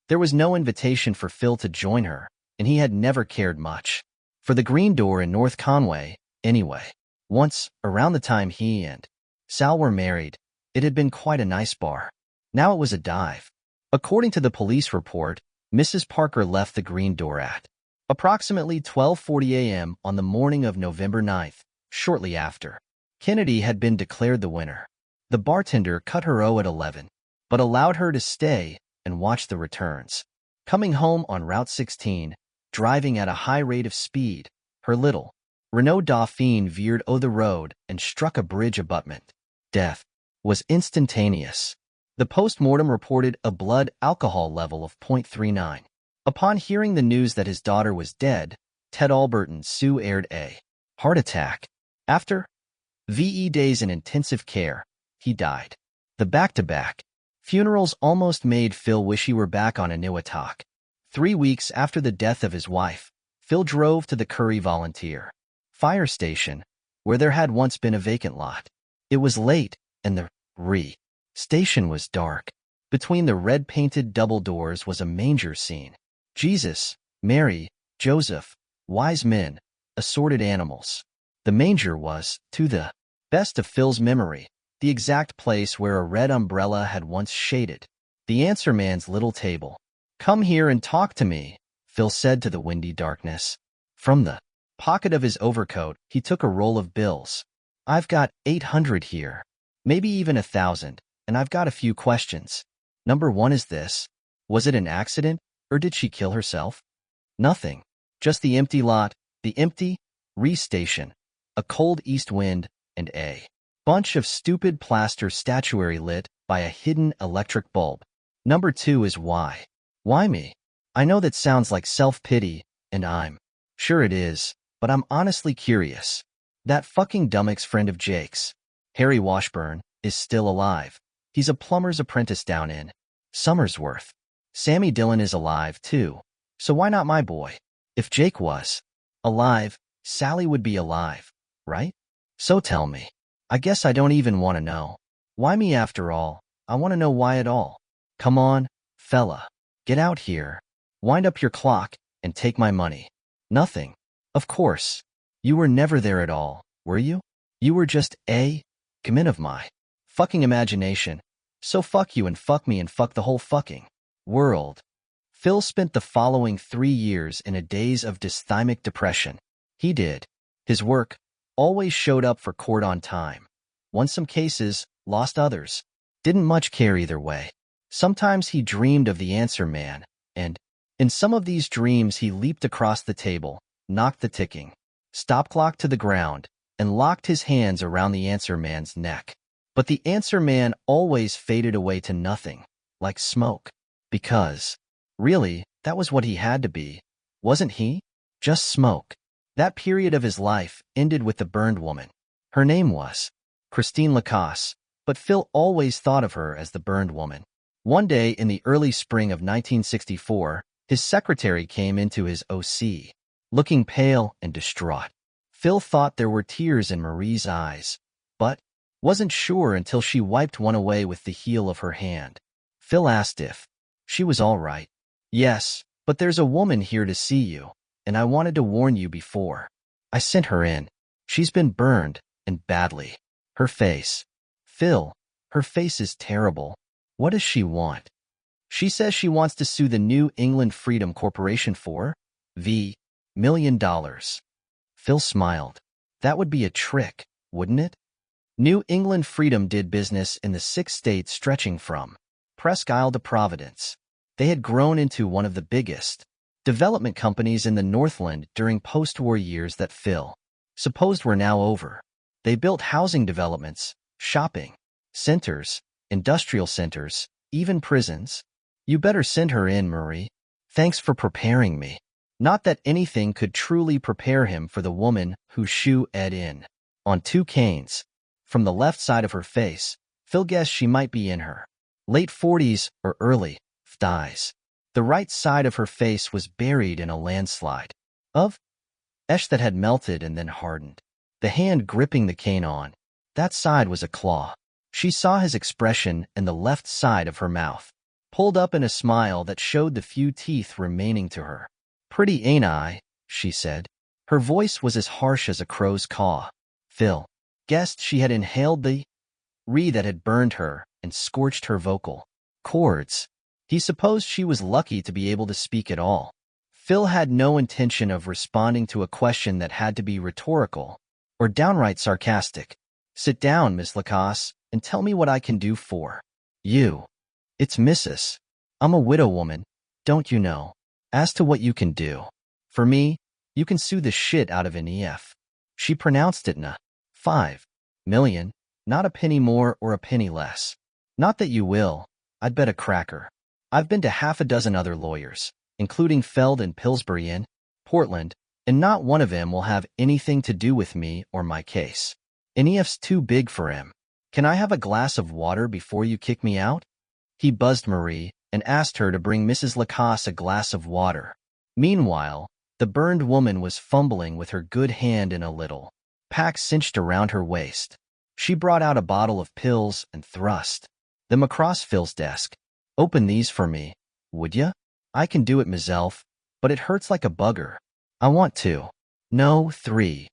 S1: There was no invitation for Phil to join her, and he had never cared much for the Green Door in North Conway, anyway. Once, around the time he and Sal were married, it had been quite a nice bar. Now it was a dive. According to the police report, Mrs. Parker left the Green Door at approximately 12:40 a.m. on the morning of November 9th, shortly after Kennedy had been declared the winner. The bartender cut her at 11, but allowed her to stay and watch the returns. Coming home on Route 16, driving at a high rate of speed, her little Renault Dauphine veered the road and struck a bridge abutment. Death was instantaneous. The postmortem reported a blood alcohol level of 0.39. Upon hearing the news that his daughter was dead, Ted Alberton aired a heart attack. After days in intensive care, he died. The back-to-back funerals almost made Phil wish he were back on Eniwetok. 3 weeks after the death of his wife, Phil drove to the Curry Volunteer fire station, where there had once been a vacant lot. It was late, and the station was dark. Between the red-painted double doors was a manger scene. Jesus, Mary, Joseph, wise men, assorted animals. The manger was, to the best of Phil's memory, the exact place where a red umbrella had once shaded the answer man's little table. "Come here and talk to me," Phil said to the windy darkness. From the pocket of his overcoat, he took a roll of bills. "I've got 800 here, maybe even 1,000, and I've got a few questions. Number 1 is this. Was it an accident, or did she kill herself?" "Nothing. Just the empty lot, the empty station, a cold east wind, and a bunch of stupid plaster statuary lit by a hidden electric bulb. Number 2 is why. Why me? I know that sounds like self-pity, and I'm sure it is, but I'm honestly curious. That fucking dumb friend of Jake's, Harry Washburn, is still alive. He's a plumber's apprentice down in Somersworth. Sammy Dillon is alive, too. So why not my boy? If Jake was alive, Sally would be alive, right? So tell me. I guess I don't even want to know. Why me after all? I want to know why at all. Come on, fella. Get out here. Wind up your clock and take my money." "Nothing. Of course. You were never there at all, were you? You were just a common of my fucking imagination. So fuck you and fuck me and fuck the whole fucking world." Phil spent the following 3 years in a daze of dysthymic depression. He did his work, always showed up for court on time. Won some cases, lost others. Didn't much care either way. Sometimes he dreamed of the answer man, and in some of these dreams he leaped across the table, knocked the ticking stop clock to the ground, and locked his hands around the answer man's neck. But the answer man always faded away to nothing, like smoke. Because, really, that was what he had to be, wasn't he? Just smoke. That period of his life ended with the burned woman. Her name was Christine Lacasse, but Phil always thought of her as the burned woman. One day in the early spring of 1964, his secretary came into his OC, looking pale and distraught. Phil thought there were tears in Marie's eyes, but wasn't sure until she wiped one away with the heel of her hand. Phil asked if she was all right. "Yes, but there's a woman here to see you, and I wanted to warn you before. I sent her in. She's been burned, and badly. Her face." "Phil, her face is terrible. What does she want?" "She says she wants to sue the New England Freedom Corporation for $1 million. Phil smiled. That would be a trick, wouldn't it? New England Freedom did business in the 6 states stretching from Presque Isle to Providence. They had grown into one of the biggest development companies in the Northland during post-war years that Phil supposed were now over. They built housing developments, shopping centers, industrial centers, even prisons. "You better send her in, Marie. Thanks for preparing me." Not that anything could truly prepare him for the woman whose shoe ed in. On 2 canes. From the left side of her face, Phil guessed she might be in her late 40s or early 50s. The right side of her face was buried in a landslide of ash that had melted and then hardened. The hand gripping the cane on that side was a claw. She saw his expression, and the left side of her mouth pulled up in a smile that showed the few teeth remaining to her. "Pretty, ain't I?" she said. Her voice was as harsh as a crow's caw. Phil guessed she had inhaled the that had burned her and scorched her vocal cords. He supposed she was lucky to be able to speak at all. Phil had no intention of responding to a question that had to be rhetorical or downright sarcastic. "Sit down, Miss Lacasse, and tell me what I can do for you." "It's Mrs. I'm a widow woman, don't you know. As to what you can do for me, you can sue the shit out of an EF." She pronounced it in a 5 million, not a penny more or a penny less. "Not that you will, I'd bet a cracker. I've been to half a dozen other lawyers, including Feld and Pillsbury in Portland, and not one of 'em will have anything to do with me or my case. An EF's too big for 'em. Can I have a glass of water before you kick me out?" He buzzed Marie and asked her to bring Mrs. Lacasse a glass of water. Meanwhile, the burned woman was fumbling with her good hand in a little pack cinched around her waist. She brought out a bottle of pills and thrust them across Phil's desk. "Open these for me, would ya? I can do it myself, but it hurts like a bugger. I want 2. No, 3.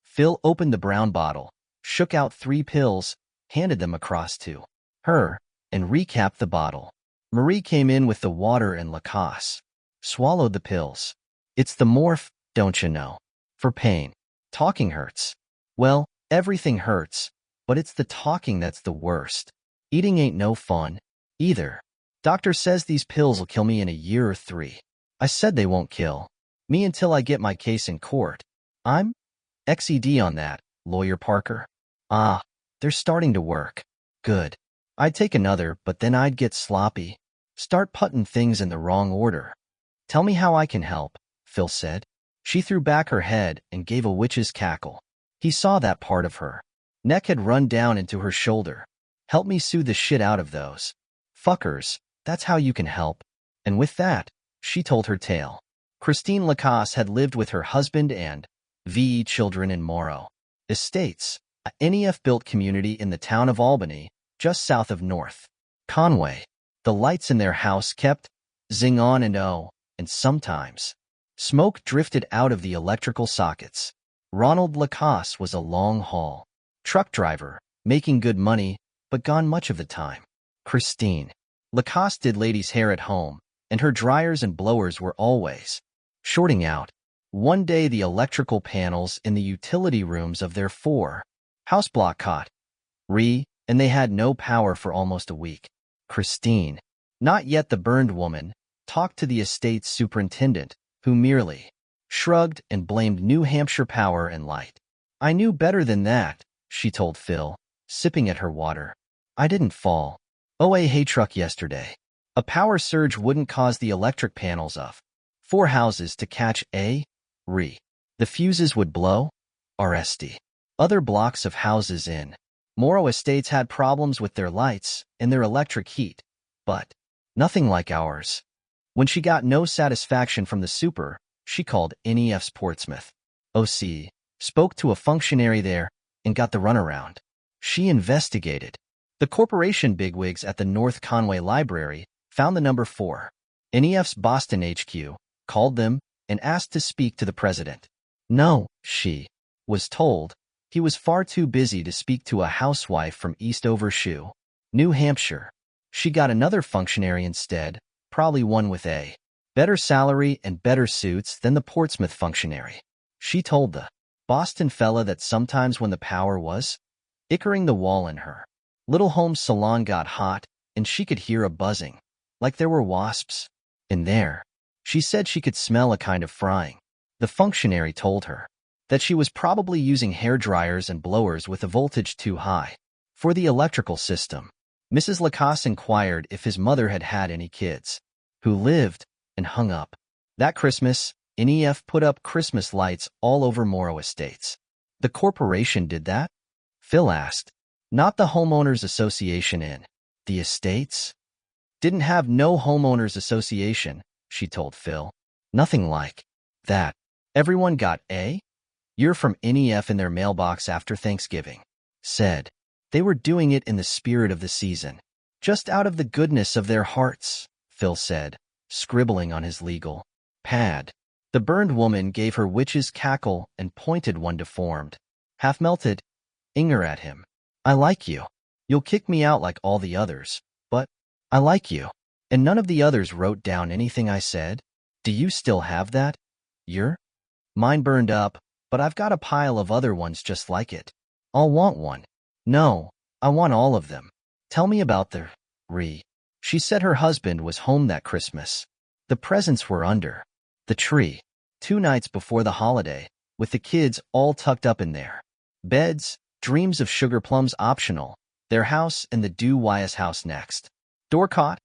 S1: Phil opened the brown bottle, shook out 3 pills, handed them across to her, and recapped the bottle. Marie came in with the water and Lacasse swallowed the pills. "It's the morph, don't you know? For pain. Talking hurts. Well, everything hurts, but it's the talking that's the worst. Eating ain't no fun, either. Doctor says these pills will kill me in a year or 3. I said they won't kill me until I get my case in court. I'm XED on that, Lawyer Parker." "Ah, they're starting to work. Good. I'd take another, but then I'd get sloppy. Start putting things in the wrong order." "Tell me how I can help," Phil said. She threw back her head and gave a witch's cackle. He saw that part of her neck had run down into her shoulder. "Help me sue the shit out of those fuckers. That's how you can help." And with that, she told her tale. Christine Lacasse had lived with her husband and VE children in Morrow Estates, a NEF-built community in the town of Albany, just south of North Conway. The lights in their house kept zing on and sometimes smoke drifted out of the electrical sockets. Ronald Lacasse was a long-haul truck driver, making good money, but gone much of the time. Christine Lacasse did ladies' hair at home, and her dryers and blowers were always shorting out. One day the electrical panels in the utility rooms of their 4-house block caught and they had no power for almost a week. Christine, not yet the burned woman, talked to the estate's superintendent, who merely shrugged and blamed New Hampshire Power and Light. "I knew better than that," she told Phil, sipping at her water. "I didn't fall a hay truck yesterday. A power surge wouldn't cause the electric panels of 4 houses to catch the fuses would blow. RSD. Other blocks of houses in Morrow Estates had problems with their lights and their electric heat, but nothing like ours." When she got no satisfaction from the super, she called NEF's Portsmouth OC, spoke to a functionary there, and got the runaround. She investigated. The corporation bigwigs at the North Conway Library found the number 4. NEF's Boston HQ, called them, and asked to speak to the president. No, she was told. He was far too busy to speak to a housewife from Eastover, New Hampshire. She got another functionary instead, probably one with a better salary and better suits than the Portsmouth functionary. She told the Boston fella that sometimes when the power was ickering the wall in her little home salon got hot, and she could hear a buzzing, like there were wasps in there. She said she could smell a kind of frying. The functionary told her that she was probably using hair dryers and blowers with a voltage too high for the electrical system. Mrs. Lacasse inquired if his mother had had any kids who lived and hung up. That Christmas, NEF put up Christmas lights all over Morrow Estates. The corporation did that? Phil asked. Not the homeowners association in the estates? Didn't have no homeowners association, she told Phil. Nothing like that. Everyone got a year from NEF in their mailbox after Thanksgiving. Said they were doing it in the spirit of the season. Just out of the goodness of their hearts, Phil said, scribbling on his legal pad. The burned woman gave her witch's cackle and pointed one deformed, half-melted finger at him. I like you. You'll kick me out like all the others, but I like you. And none of the others wrote down anything I said? Do you still have that? Mine burned up, but I've got a pile of other ones just like it. I'll want one. No, I want all of them. Tell me about the She said her husband was home that Christmas. The presents were under the tree 2 nights before the holiday, with the kids all tucked up in their beds, dreams of sugar plums optional, their house and the Wyatt's house next. Door caught.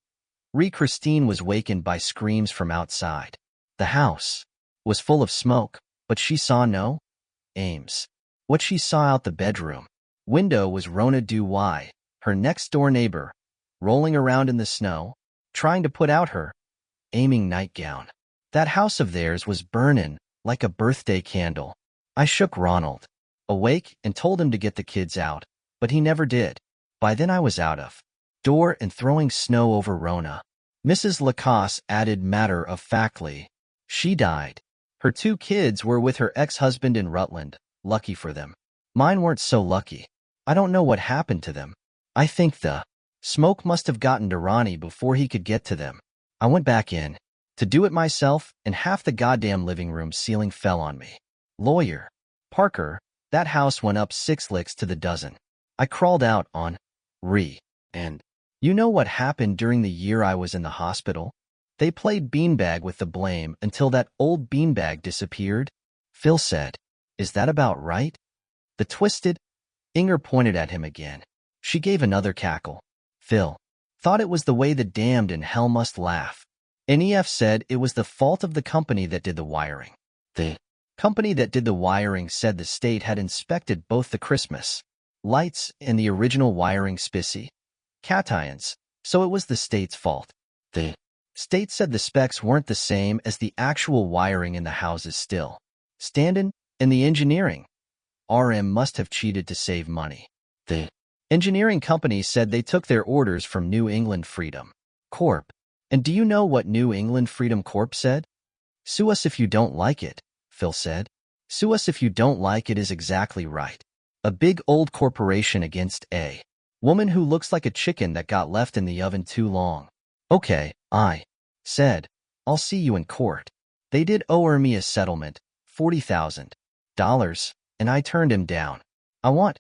S1: Christine was wakened by screams from outside. The house was full of smoke, but she saw no aims. What she saw out the bedroom window was Rona Wyatt, her next-door neighbor, rolling around in the snow, trying to put out her aiming nightgown. That house of theirs was burning like a birthday candle. I shook Ronald awake and told him to get the kids out, but he never did. By then I was out of door and throwing snow over Rona. Mrs. Lacoste added matter-of-factly, she died. Her 2 kids were with her ex-husband in Rutland, lucky for them. Mine weren't so lucky. I don't know what happened to them. I think the smoke must have gotten to Ronnie before he could get to them. I went back in to do it myself, and half the goddamn living room ceiling fell on me. Lawyer Parker, that house went up 6 licks to the dozen. I crawled out on and you know what happened during the year I was in the hospital? They played beanbag with the blame until that old beanbag disappeared. Phil said, is that about right? The twisted Inger pointed at him again. She gave another cackle. Phil thought it was the way the damned in hell must laugh. NEF said it was the fault of the company that did the wiring. The company that did the wiring said the state had inspected both the Christmas lights and the original wiring specie cations, so it was the state's fault. The state said the specs weren't the same as the actual wiring in the houses still. Standin' and the engineering RM must have cheated to save money. The engineering company said they took their orders from New England Freedom Corp. And do you know what New England Freedom Corp said? Sue us if you don't like it, Phil said. Sue us if you don't like it is exactly right. A big old corporation against a woman who looks like a chicken that got left in the oven too long. Okay, I said, I'll see you in court. They did owe me a settlement, $40,000, and I turned him down. I want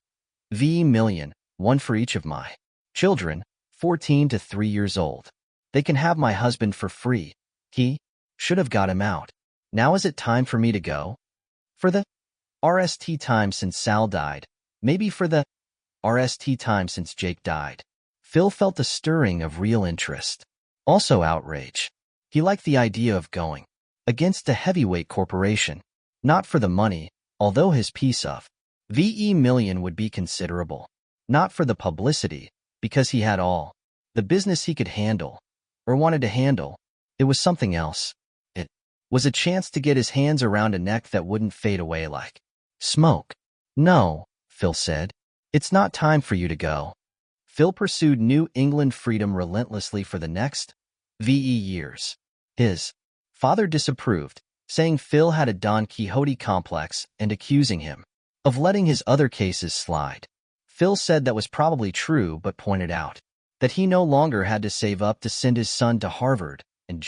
S1: $1 million, one for each of my children, 14 to 3 years old. They can have my husband for free. He should have got him out. Now is it time for me to go? For the RST time since Sal died, maybe for the RST time since Jake died. Phil felt a stirring of real interest. Also outrage. He liked the idea of going against a heavyweight corporation. Not for the money, although his piece of $1 million would be considerable. Not for the publicity, because he had all the business he could handle, or wanted to handle. It was something else. It was a chance to get his hands around a neck that wouldn't fade away like smoke. No, Phil said. It's not time for you to go. Phil pursued New England freedom relentlessly for the next years. His father disapproved, saying Phil had a Don Quixote complex and accusing him of letting his other cases slide. Phil said that was probably true, but pointed out that he no longer had to save up to send his son to Harvard, and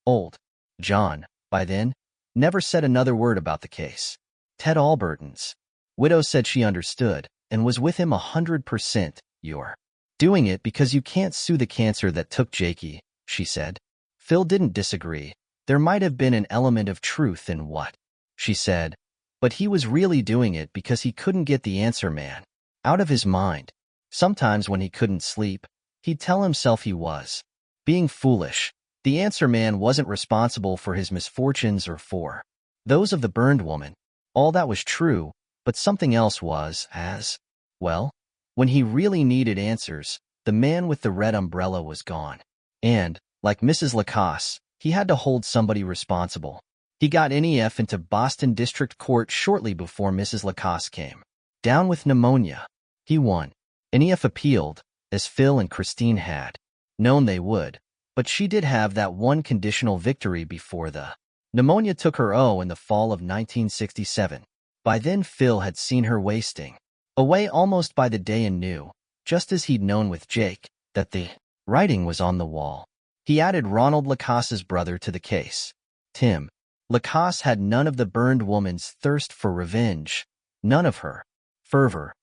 S1: old John, by then, never said another word about the case. Ted Alberton's widow said she understood and was with him 100%. You're doing it because you can't sue the cancer that took Jakey, she said. Phil didn't disagree. There might have been an element of truth in what she said, but he was really doing it because he couldn't get the answer man out of his mind. Sometimes when he couldn't sleep, he'd tell himself he was being foolish, The answer man wasn't responsible for his misfortunes or for those of the burned woman. All that was true, but something else was, as well. When he really needed answers, the man with the red umbrella was gone. And, like Mrs. Lacasse, he had to hold somebody responsible. He got NEF into Boston District Court shortly before Mrs. Lacasse came down with pneumonia. He won. NEF appealed, as Phil and Christine had known they would, but she did have that one conditional victory before the pneumonia took her in the fall of 1967. By then Phil had seen her wasting away almost by the day and knew, just as he'd known with Jake, that the writing was on the wall. He added Ronald Lacasse's brother to the case. Tim Lacasse had none of the burned woman's thirst for revenge, none of her fervor.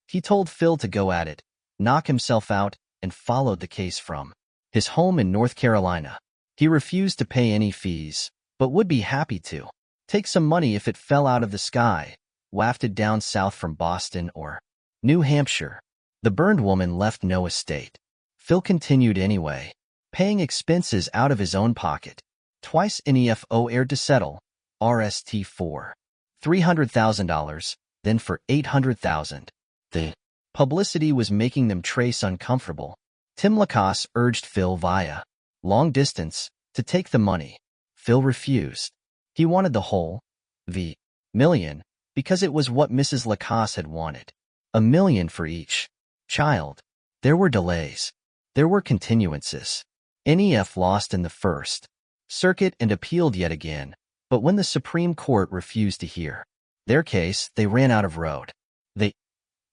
S1: He told Phil to go at it, knock himself out, and followed the case from his home in North Carolina. He refused to pay any fees, but would be happy to take some money if it fell out of the sky, wafted down south from Boston or New Hampshire. The burned woman left no estate. Phil continued anyway, paying expenses out of his own pocket. Twice NEFO aired to settle, RST for $300,000, then for $800,000. The publicity was making them trace uncomfortable. Tim Lacasse urged Phil via long distance to take the money. Phil refused. He wanted the whole $1 million because it was what Mrs. Lacasse had wanted. $1 million for each child. There were delays. There were continuances. NEF lost in the First Circuit and appealed yet again, but when the Supreme Court refused to hear their case, they ran out of road. The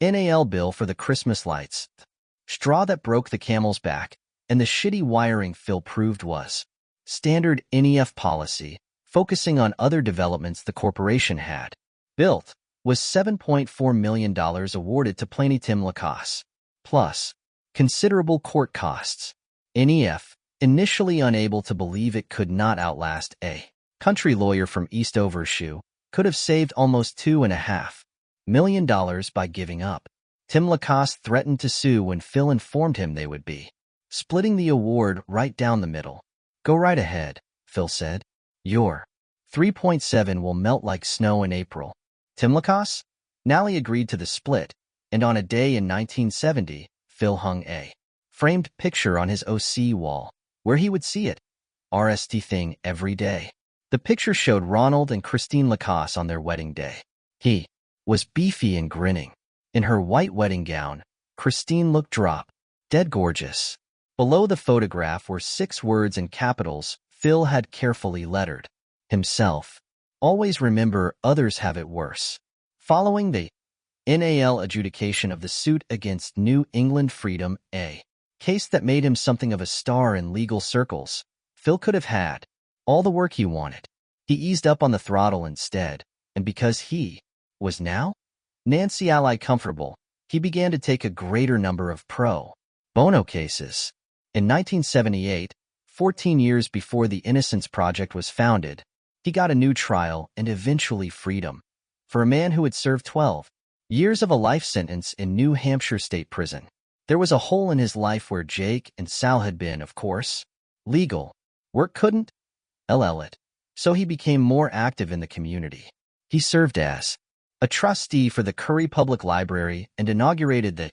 S1: NAL bill for the Christmas lights, straw that broke the camel's back, and the shitty wiring Phil proved was standard NEF policy, focusing on other developments the corporation had built, was $7.4 million awarded to plaintiff Tim Lacasse, plus considerable court costs. NEF, initially unable to believe it could not outlast a country lawyer from East Overshoe, could have saved almost $2.5 million by giving up. Tim Lacasse threatened to sue when Phil informed him they would be splitting the award right down the middle. Go right ahead, Phil said. Your 3.7 will melt like snow in April. Tim Lacasse? Nally agreed to the split, and on a day in 1970, Phil hung a framed picture on his OC wall, where he would see it. RST thing every day. The picture showed Ronald and Christine Lacasse on their wedding day. He was beefy and grinning. In her white wedding gown, Christine looked dead gorgeous. Below the photograph were 6 words in capitals Phil had carefully lettered. Himself. Always remember others have it worse. Following the NAL adjudication of the suit against New England Freedom, a case that made him something of a star in legal circles, Phil could have had all the work he wanted. He eased up on the throttle instead, and because he was now Nancy Ally comfortable, he began to take a greater number of pro bono cases. In 1978, 14 years before the Innocence Project was founded, he got a new trial and eventually freedom for a man who had served 12 years of a life sentence in New Hampshire State Prison. There was a hole in his life where Jake and Sal had been, of course. Legal work couldn't it, so he became more active in the community. He served as a trustee for the Curry Public Library and inaugurated the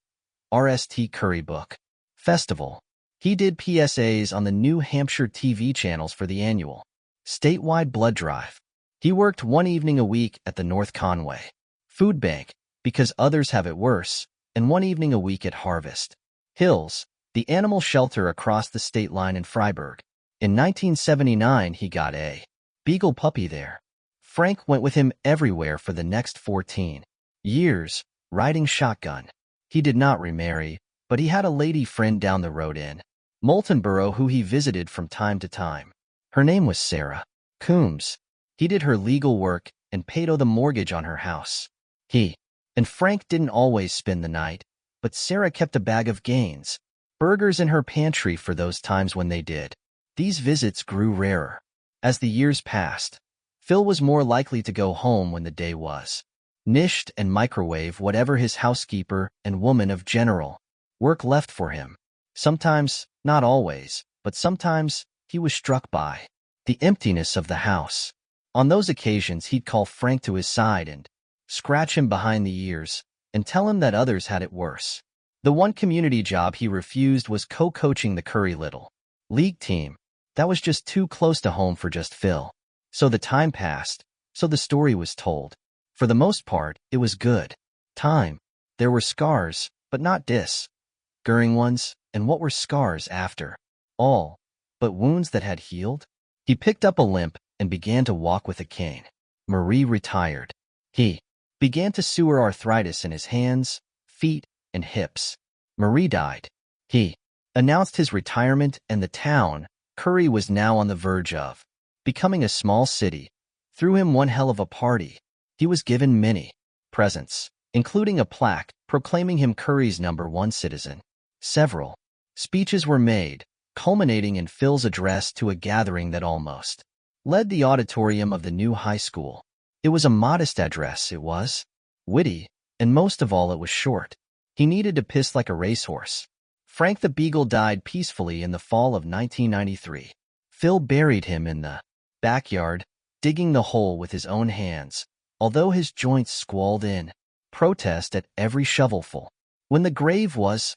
S1: RST Curry Book Festival. He did PSAs on the New Hampshire TV channels for the annual statewide blood drive. He worked one evening a week at the North Conway Food Bank, because others have it worse, and one evening a week at Harvest Hills, the animal shelter across the state line in Freiburg. In 1979, he got a beagle puppy there. Frank went with him everywhere for the next 14 years, riding shotgun. He did not remarry, but he had a lady friend down the road in Moultonborough who he visited from time to time. Her name was Sarah Coombs. He did her legal work and paid the mortgage on her house. He and Frank didn't always spend the night, but Sarah kept a bag of gains, burgers in her pantry for those times when they did. These visits grew rarer. As the years passed, Phil was more likely to go home when the day was nished and microwave whatever his housekeeper and woman of general work left for him. Sometimes, not always, but sometimes, he was struck by the emptiness of the house. On those occasions, he'd call Frank to his side and scratch him behind the ears and tell him that others had it worse. The one community job he refused was co-coaching the Curry Little League team. That was just too close to home for just Phil. So the time passed, so the story was told. For the most part, it was good time. There were scars, but not disgurring ones, and what were scars after all but wounds that had healed? He picked up a limp and began to walk with a cane. Marie retired. He began to sue arthritis in his hands, feet, and hips. Marie died. He announced his retirement, and the town, Curry, was now on the verge of becoming a small city. Threw him one hell of a party. He was given many presents, including a plaque proclaiming him Curry's #1 citizen. Several speeches were made, culminating in Phil's address to a gathering that almost led the auditorium of the new high school. It was a modest address, it was witty, and most of all it was short. He needed to piss like a racehorse. Frank the Beagle died peacefully in the fall of 1993. Phil buried him in the backyard, digging the hole with his own hands, although his joints squalled in protest at every shovelful. When the grave was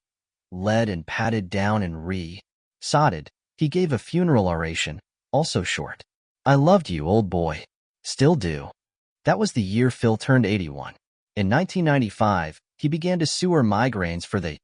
S1: led and patted down and sodded, he gave a funeral oration, also short. I loved you, old boy. Still do. That was the year Phil turned 81. In 1995, he began to sue migraines for the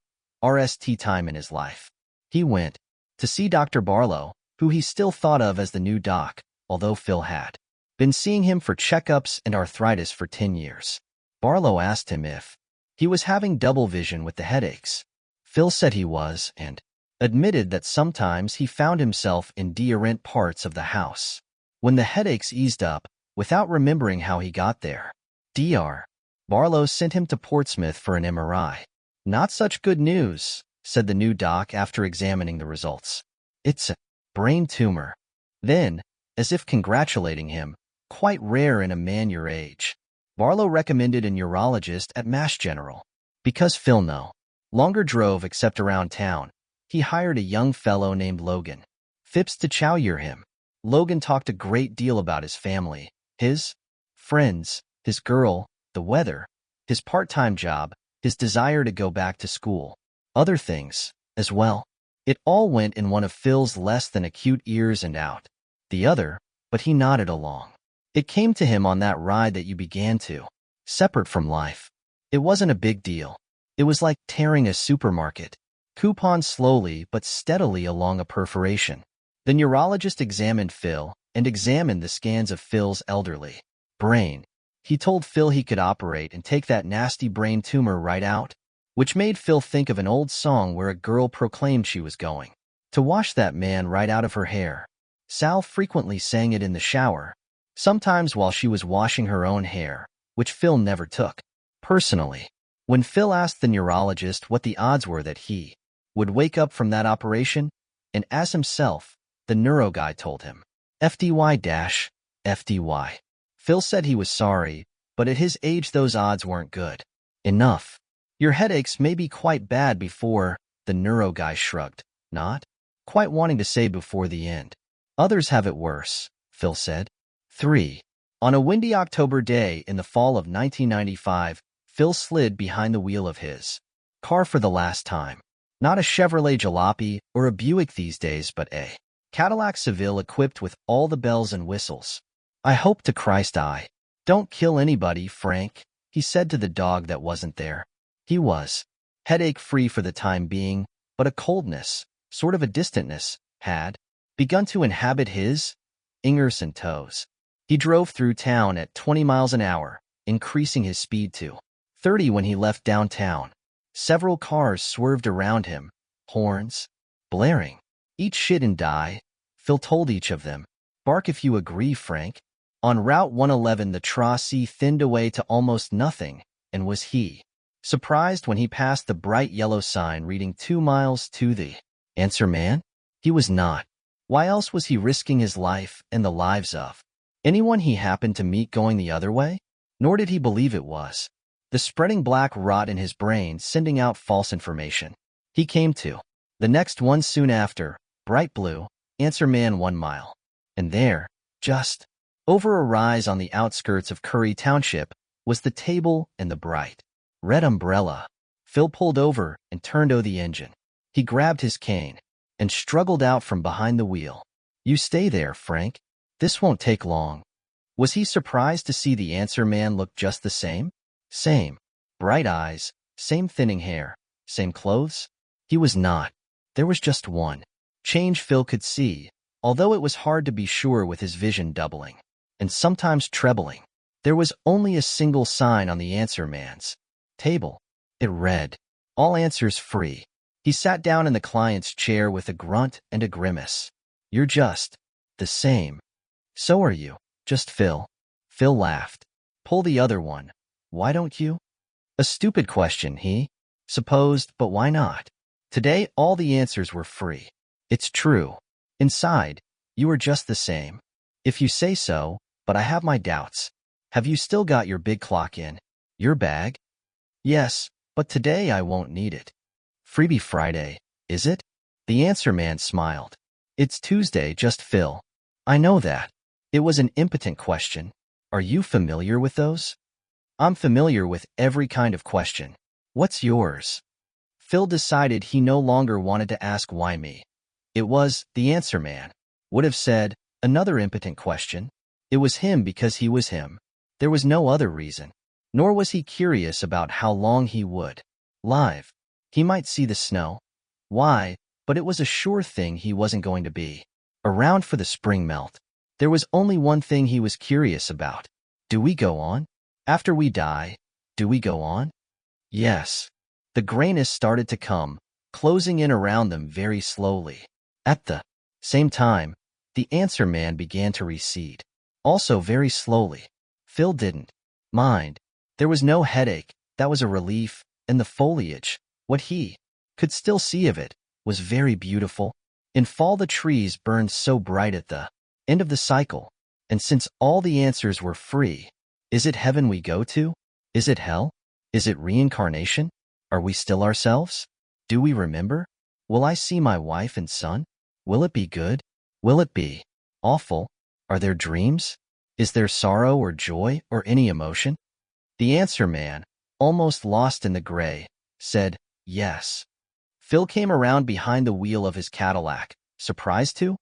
S1: rst time in his life. He went to see Dr. Barlow, who he still thought of as the new doc, although Phil had been seeing him for checkups and arthritis for 10 years. Barlow asked him if he was having double vision with the headaches. Phil said he was, and admitted that sometimes he found himself in different parts of the house when the headaches eased up, without remembering how he got there. Dr. Barlow sent him to Portsmouth for an MRI. Not such good news, said the new doc after examining the results. It's a brain tumor. Then, as if congratulating him, quite rare in a man your age. Barlow recommended a neurologist at Mass General. Because Phil no longer drove except around town, he hired a young fellow named Logan Phipps to chow him. Logan talked a great deal about his family, his friends, his girl, the weather, his part-time job, his desire to go back to school, other things as well. It all went in one of Phil's less than acute ears and out the other, but he nodded along. It came to him on that ride that you began to separate from life. It wasn't a big deal. It was like tearing a supermarket coupon slowly but steadily along a perforation. The neurologist examined Phil and examined the scans of Phil's elderly brain. He told Phil he could operate and take that nasty brain tumor right out, which made Phil think of an old song where a girl proclaimed she was going to wash that man right out of her hair. Sal frequently sang it in the shower, sometimes while she was washing her own hair, which Phil never took personally. When Phil asked the neurologist what the odds were that he would wake up from that operation, and as himself, the neuro guy told him, FDY-FDY. Phil said he was sorry, but at his age those odds weren't good enough. Your headaches may be quite bad before, the neuro guy shrugged, not quite wanting to say before the end. Others have it worse, Phil said. 3. On a windy October day in the fall of 1995, Phil slid behind the wheel of his car for the last time. Not a Chevrolet Jalopy or a Buick these days, but a Cadillac Seville equipped with all the bells and whistles. I hope to Christ I don't kill anybody, Frank, he said to the dog that wasn't there. He was headache-free for the time being, but a coldness, sort of a distantness, had begun to inhabit his ears and toes. He drove through town at 20 miles an hour, increasing his speed to 30 when he left downtown. Several cars swerved around him, horns blaring. Eat shit and die, Phil told each of them. Bark if you agree, Frank. On Route 111 the tracé thinned away to almost nothing, and was he surprised when he passed the bright yellow sign reading 2 miles to the answer man? He was not. Why else was he risking his life and the lives of anyone he happened to meet going the other way? Nor did he believe it was the spreading black rot in his brain sending out false information. He came to the next one soon after, bright blue, Answer man 1 mile. And there, just over a rise on the outskirts of Curry Township, was the table and the bright red umbrella. Phil pulled over and turned on the engine. He grabbed his cane and struggled out from behind the wheel. You stay there, Frank. This won't take long. Was he surprised to see the answer man look just the same? Same bright eyes, same thinning hair, same clothes? He was not. There was just one change Phil could see, although it was hard to be sure with his vision doubling and sometimes trebling. There was only a single sign on the answer man's table. It read, "All answers free." He sat down in the client's chair with a grunt and a grimace. You're just the same. So are you. Just Phil. Phil laughed. Pull the other one. Why don't you? A stupid question, he supposed, but why not? Today, all the answers were free. It's true. Inside, you are just the same. If you say so, but I have my doubts. Have you still got your big clock in your bag? Yes, but today I won't need it. Freebie Friday, is it? The answer man smiled. It's Tuesday, just Phil. I know that. It was an impotent question. Are you familiar with those? I'm familiar with every kind of question. What's yours? Phil decided he no longer wanted to ask why me. It was, the answer man would have said, another impotent question. It was him because he was him. There was no other reason. Nor was he curious about how long he would live. He might see the snow. Why? But it was a sure thing he wasn't going to be around for the spring melt. There was only one thing he was curious about. Do we go on? After we die, do we go on? Yes. The grayness started to come, closing in around them very slowly. At the same time, the answer man began to recede. Also very slowly. Phil didn't mind. There was no headache. That was a relief. And the foliage, what he could still see of it, was very beautiful. In fall the trees burned so bright at the end of the cycle. And since all the answers were free, is it heaven we go to? Is it hell? Is it reincarnation? Are we still ourselves? Do we remember? Will I see my wife and son? Will it be good? Will it be awful? Are there dreams? Is there sorrow or joy or any emotion? The answer man, almost lost in the gray, said, yes. Phil came around behind the wheel of his Cadillac, surprised to?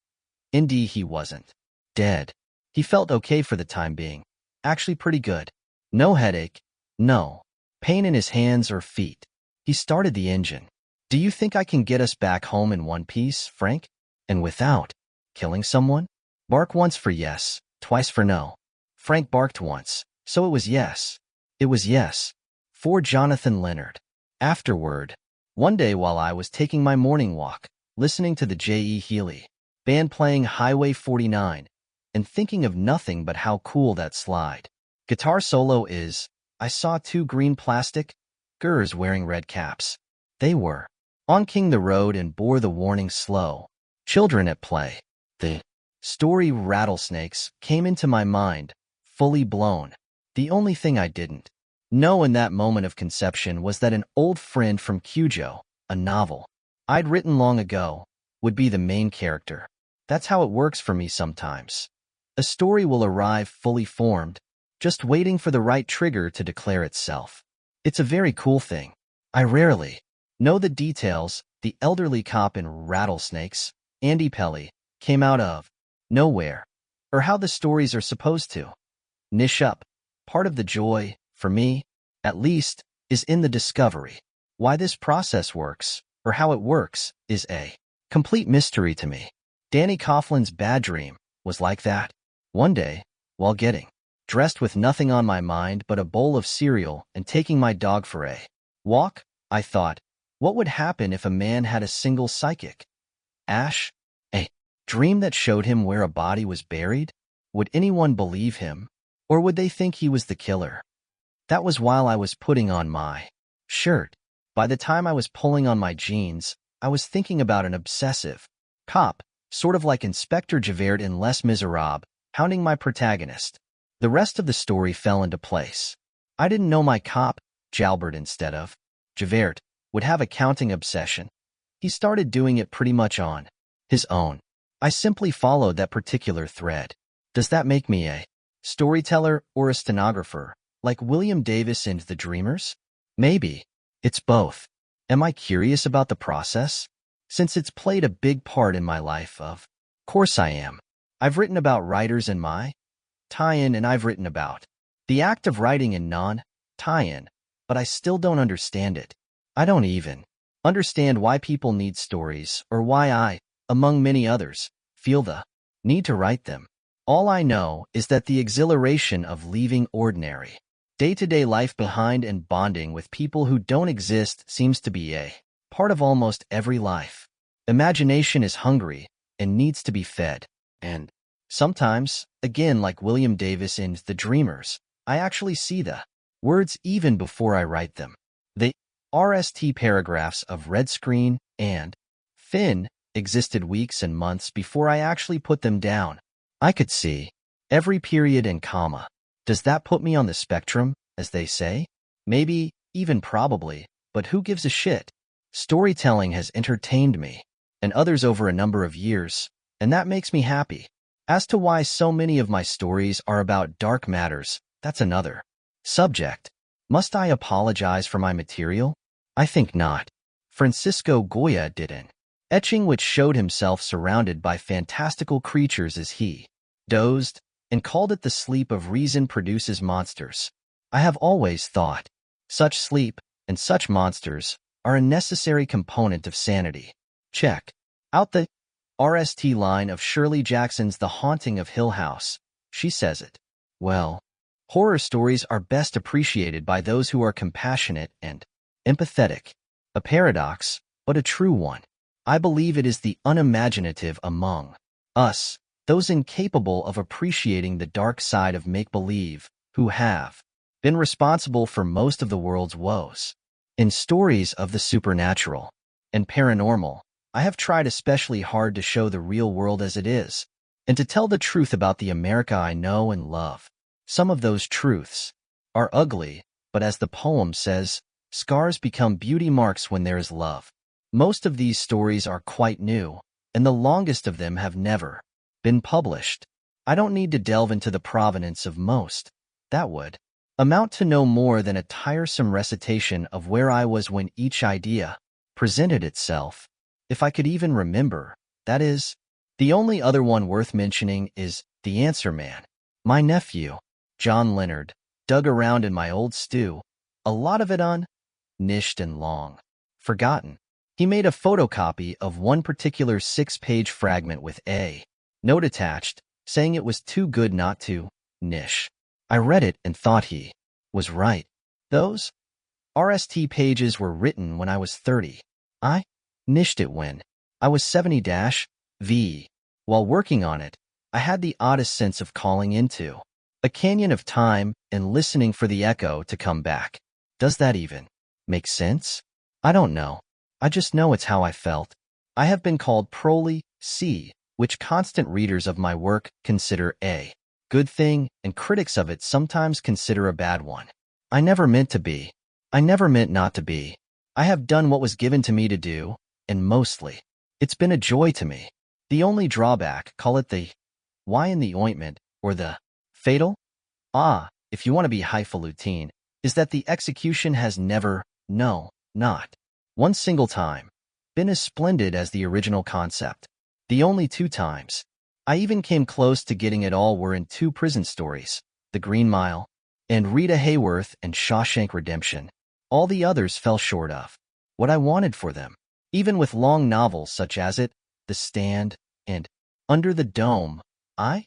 S1: Indeed he wasn't. Dead. He felt okay for the time being. Actually pretty good. No headache. No pain in his hands or feet. He started the engine. Do you think I can get us back home in one piece, Frank? And without killing someone? Bark once for yes, twice for no. Frank barked once, so it was yes. It was yes. For Jonathan Leonard. Afterward, one day while I was taking my morning walk, listening to the J.E. Healy band playing Highway 49, and thinking of nothing but how cool that slide guitar solo is, I saw two green plastic gers wearing red caps. They were on King the Road and bore the warning slow. Children at play. The story Rattlesnakes came into my mind, fully blown. The only thing I didn't know in that moment of conception was that an old friend from Cujo, a novel I'd written long ago, would be the main character. That's how it works for me sometimes. A story will arrive fully formed, just waiting for the right trigger to declare itself. It's a very cool thing. I rarely know the details. The elderly cop in Rattlesnakes, Andy Pelly, came out of nowhere, or how the stories are supposed to niche up. Part of the joy, for me, at least, is in the discovery. Why this process works, or how it works, is a complete mystery to me. Danny Coughlin's Bad Dream was like that. One day, while getting dressed with nothing on my mind but a bowl of cereal and taking my dog for a walk, I thought, what would happen if a man had a single psychic ash? A dream that showed him where a body was buried? Would anyone believe him? Or would they think he was the killer? That was while I was putting on my shirt. By the time I was pulling on my jeans, I was thinking about an obsessive cop, sort of like Inspector Javert in Les Miserables, hounding my protagonist. The rest of the story fell into place. I didn't know my cop, Jalbert instead of Javert, would have a counting obsession. He started doing it pretty much on his own. I simply followed that particular thread. Does that make me a storyteller or a stenographer, like William Davis and the Dreamers? Maybe. It's both. Am I curious about the process? Since it's played a big part in my life, of course I am. I've written about writers in my tie-in, and I've written about the act of writing in non-tie-in, but I still don't understand it. I don't even understand why people need stories, or why I, among many others, feel the need to write them. All I know is that the exhilaration of leaving ordinary, day-to-day life behind and bonding with people who don't exist seems to be a part of almost every life. Imagination is hungry and needs to be fed. And sometimes, again like William Davis in The Dreamers, I actually see the words even before I write them. The RST paragraphs of Red Screen and Finn existed weeks and months before I actually put them down. I could see every period and comma. Does that put me on the spectrum, as they say? Maybe, even probably, but who gives a shit? Storytelling has entertained me, and others over a number of years, and that makes me happy. As to why so many of my stories are about dark matters, that's another subject. Must I apologize for my material? I think not. Francisco Goya did an etching which showed himself surrounded by fantastical creatures as he dozed, and called it the sleep of reason produces monsters. I have always thought such sleep and such monsters are a necessary component of sanity. Check out the RST line of Shirley Jackson's The Haunting of Hill House. She says it well. Horror stories are best appreciated by those who are compassionate and empathetic. A paradox, but a true one. I believe it is the unimaginative among us, those incapable of appreciating the dark side of make-believe, who have been responsible for most of the world's woes. In stories of the supernatural and paranormal, I have tried especially hard to show the real world as it is, and to tell the truth about the America I know and love. Some of those truths are ugly, but as the poem says, scars become beauty marks when there is love. Most of these stories are quite new, and the longest of them have never been published. I don't need to delve into the provenance of most. That would amount to no more than a tiresome recitation of where I was when each idea presented itself. If I could even remember, that is. The only other one worth mentioning is The Answer Man. My nephew, John Leonard, dug around in my old stew, a lot of it unnished and long forgotten. He made a photocopy of one particular 6-page fragment with a note attached, saying it was too good not to niche. I read it and thought he was right. Those RST pages were written when I was 30. I niched it when I was 70-V. While working on it, I had the oddest sense of calling into a canyon of time and listening for the echo to come back. Does that even make sense? I don't know. I just know it's how I felt. I have been called prolly, which constant readers of my work consider a good thing, and critics of it sometimes consider a bad one. I never meant to be. I never meant not to be. I have done what was given to me to do, and mostly, it's been a joy to me. The only drawback, call it the why in the ointment, or the fatal, if you want to be highfalutin, is that the execution has never, no, not one single time, been as splendid as the original concept. The only 2 times I even came close to getting it all were in 2 prison stories, The Green Mile and Rita Hayworth and Shawshank Redemption. All the others fell short of what I wanted for them. Even with long novels such as It, The Stand, and Under the Dome, I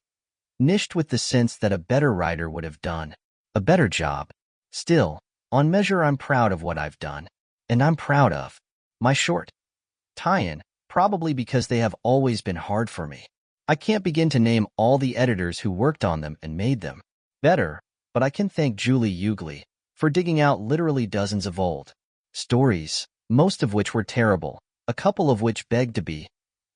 S1: niched with the sense that a better writer would have done a better job. Still, on measure, I'm proud of what I've done, and I'm proud of my short tie-in, probably because they have always been hard for me. I can't begin to name all the editors who worked on them and made them better, but I can thank Julie Ugley for digging out literally dozens of old stories, most of which were terrible, a couple of which begged to be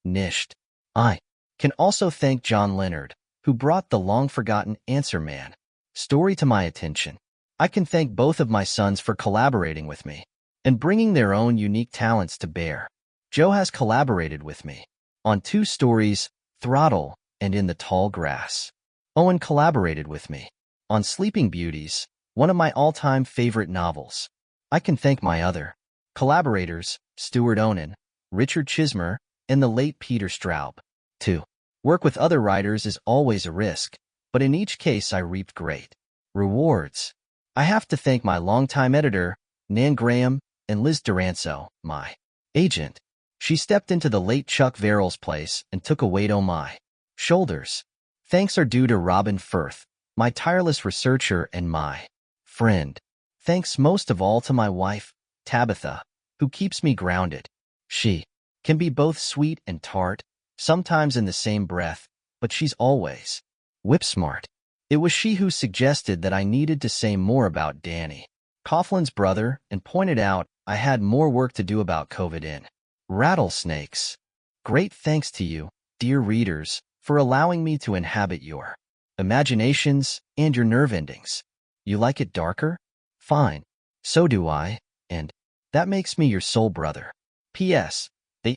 S1: niched. I can also thank John Leonard, who brought the long-forgotten Answer Man story to my attention. I can thank both of my sons for collaborating with me and bringing their own unique talents to bear. Joe has collaborated with me on 2 stories, Throttle, and In the Tall Grass. Owen collaborated with me on Sleeping Beauties, one of my all-time favorite novels. I can thank my other collaborators, Stuart Onan, Richard Chismer, and the late Peter Straub. 2. Work with other writers is always a risk, but in each case I reaped great rewards. I have to thank my longtime editor, Nan Graham, and Liz Duranzo, my agent. She stepped into the late Chuck Verrill's place and took a weight on my shoulders. Thanks are due to Robin Firth, my tireless researcher and my friend. Thanks most of all to my wife, Tabitha, who keeps me grounded. She can be both sweet and tart, sometimes in the same breath, but she's always whip-smart. It was she who suggested that I needed to say more about Danny Coughlin's brother and pointed out I had more work to do about COVID in rattlesnakes. Great thanks to you, dear readers, for allowing me to inhabit your imaginations and your nerve endings. You like it darker? Fine. So do I, and that makes me your soul brother. P.S. The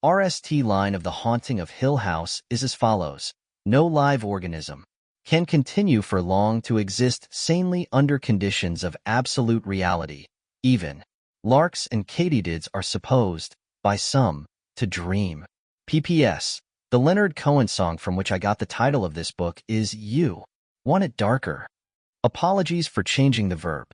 S1: RST line of The Haunting of Hill House is as follows. No live organism can continue for long to exist sanely under conditions of absolute reality. Even larks and katydids are supposed, by some, to dream. P.P.S. The Leonard Cohen song from which I got the title of this book is You Want It Darker. Apologies for changing the verb.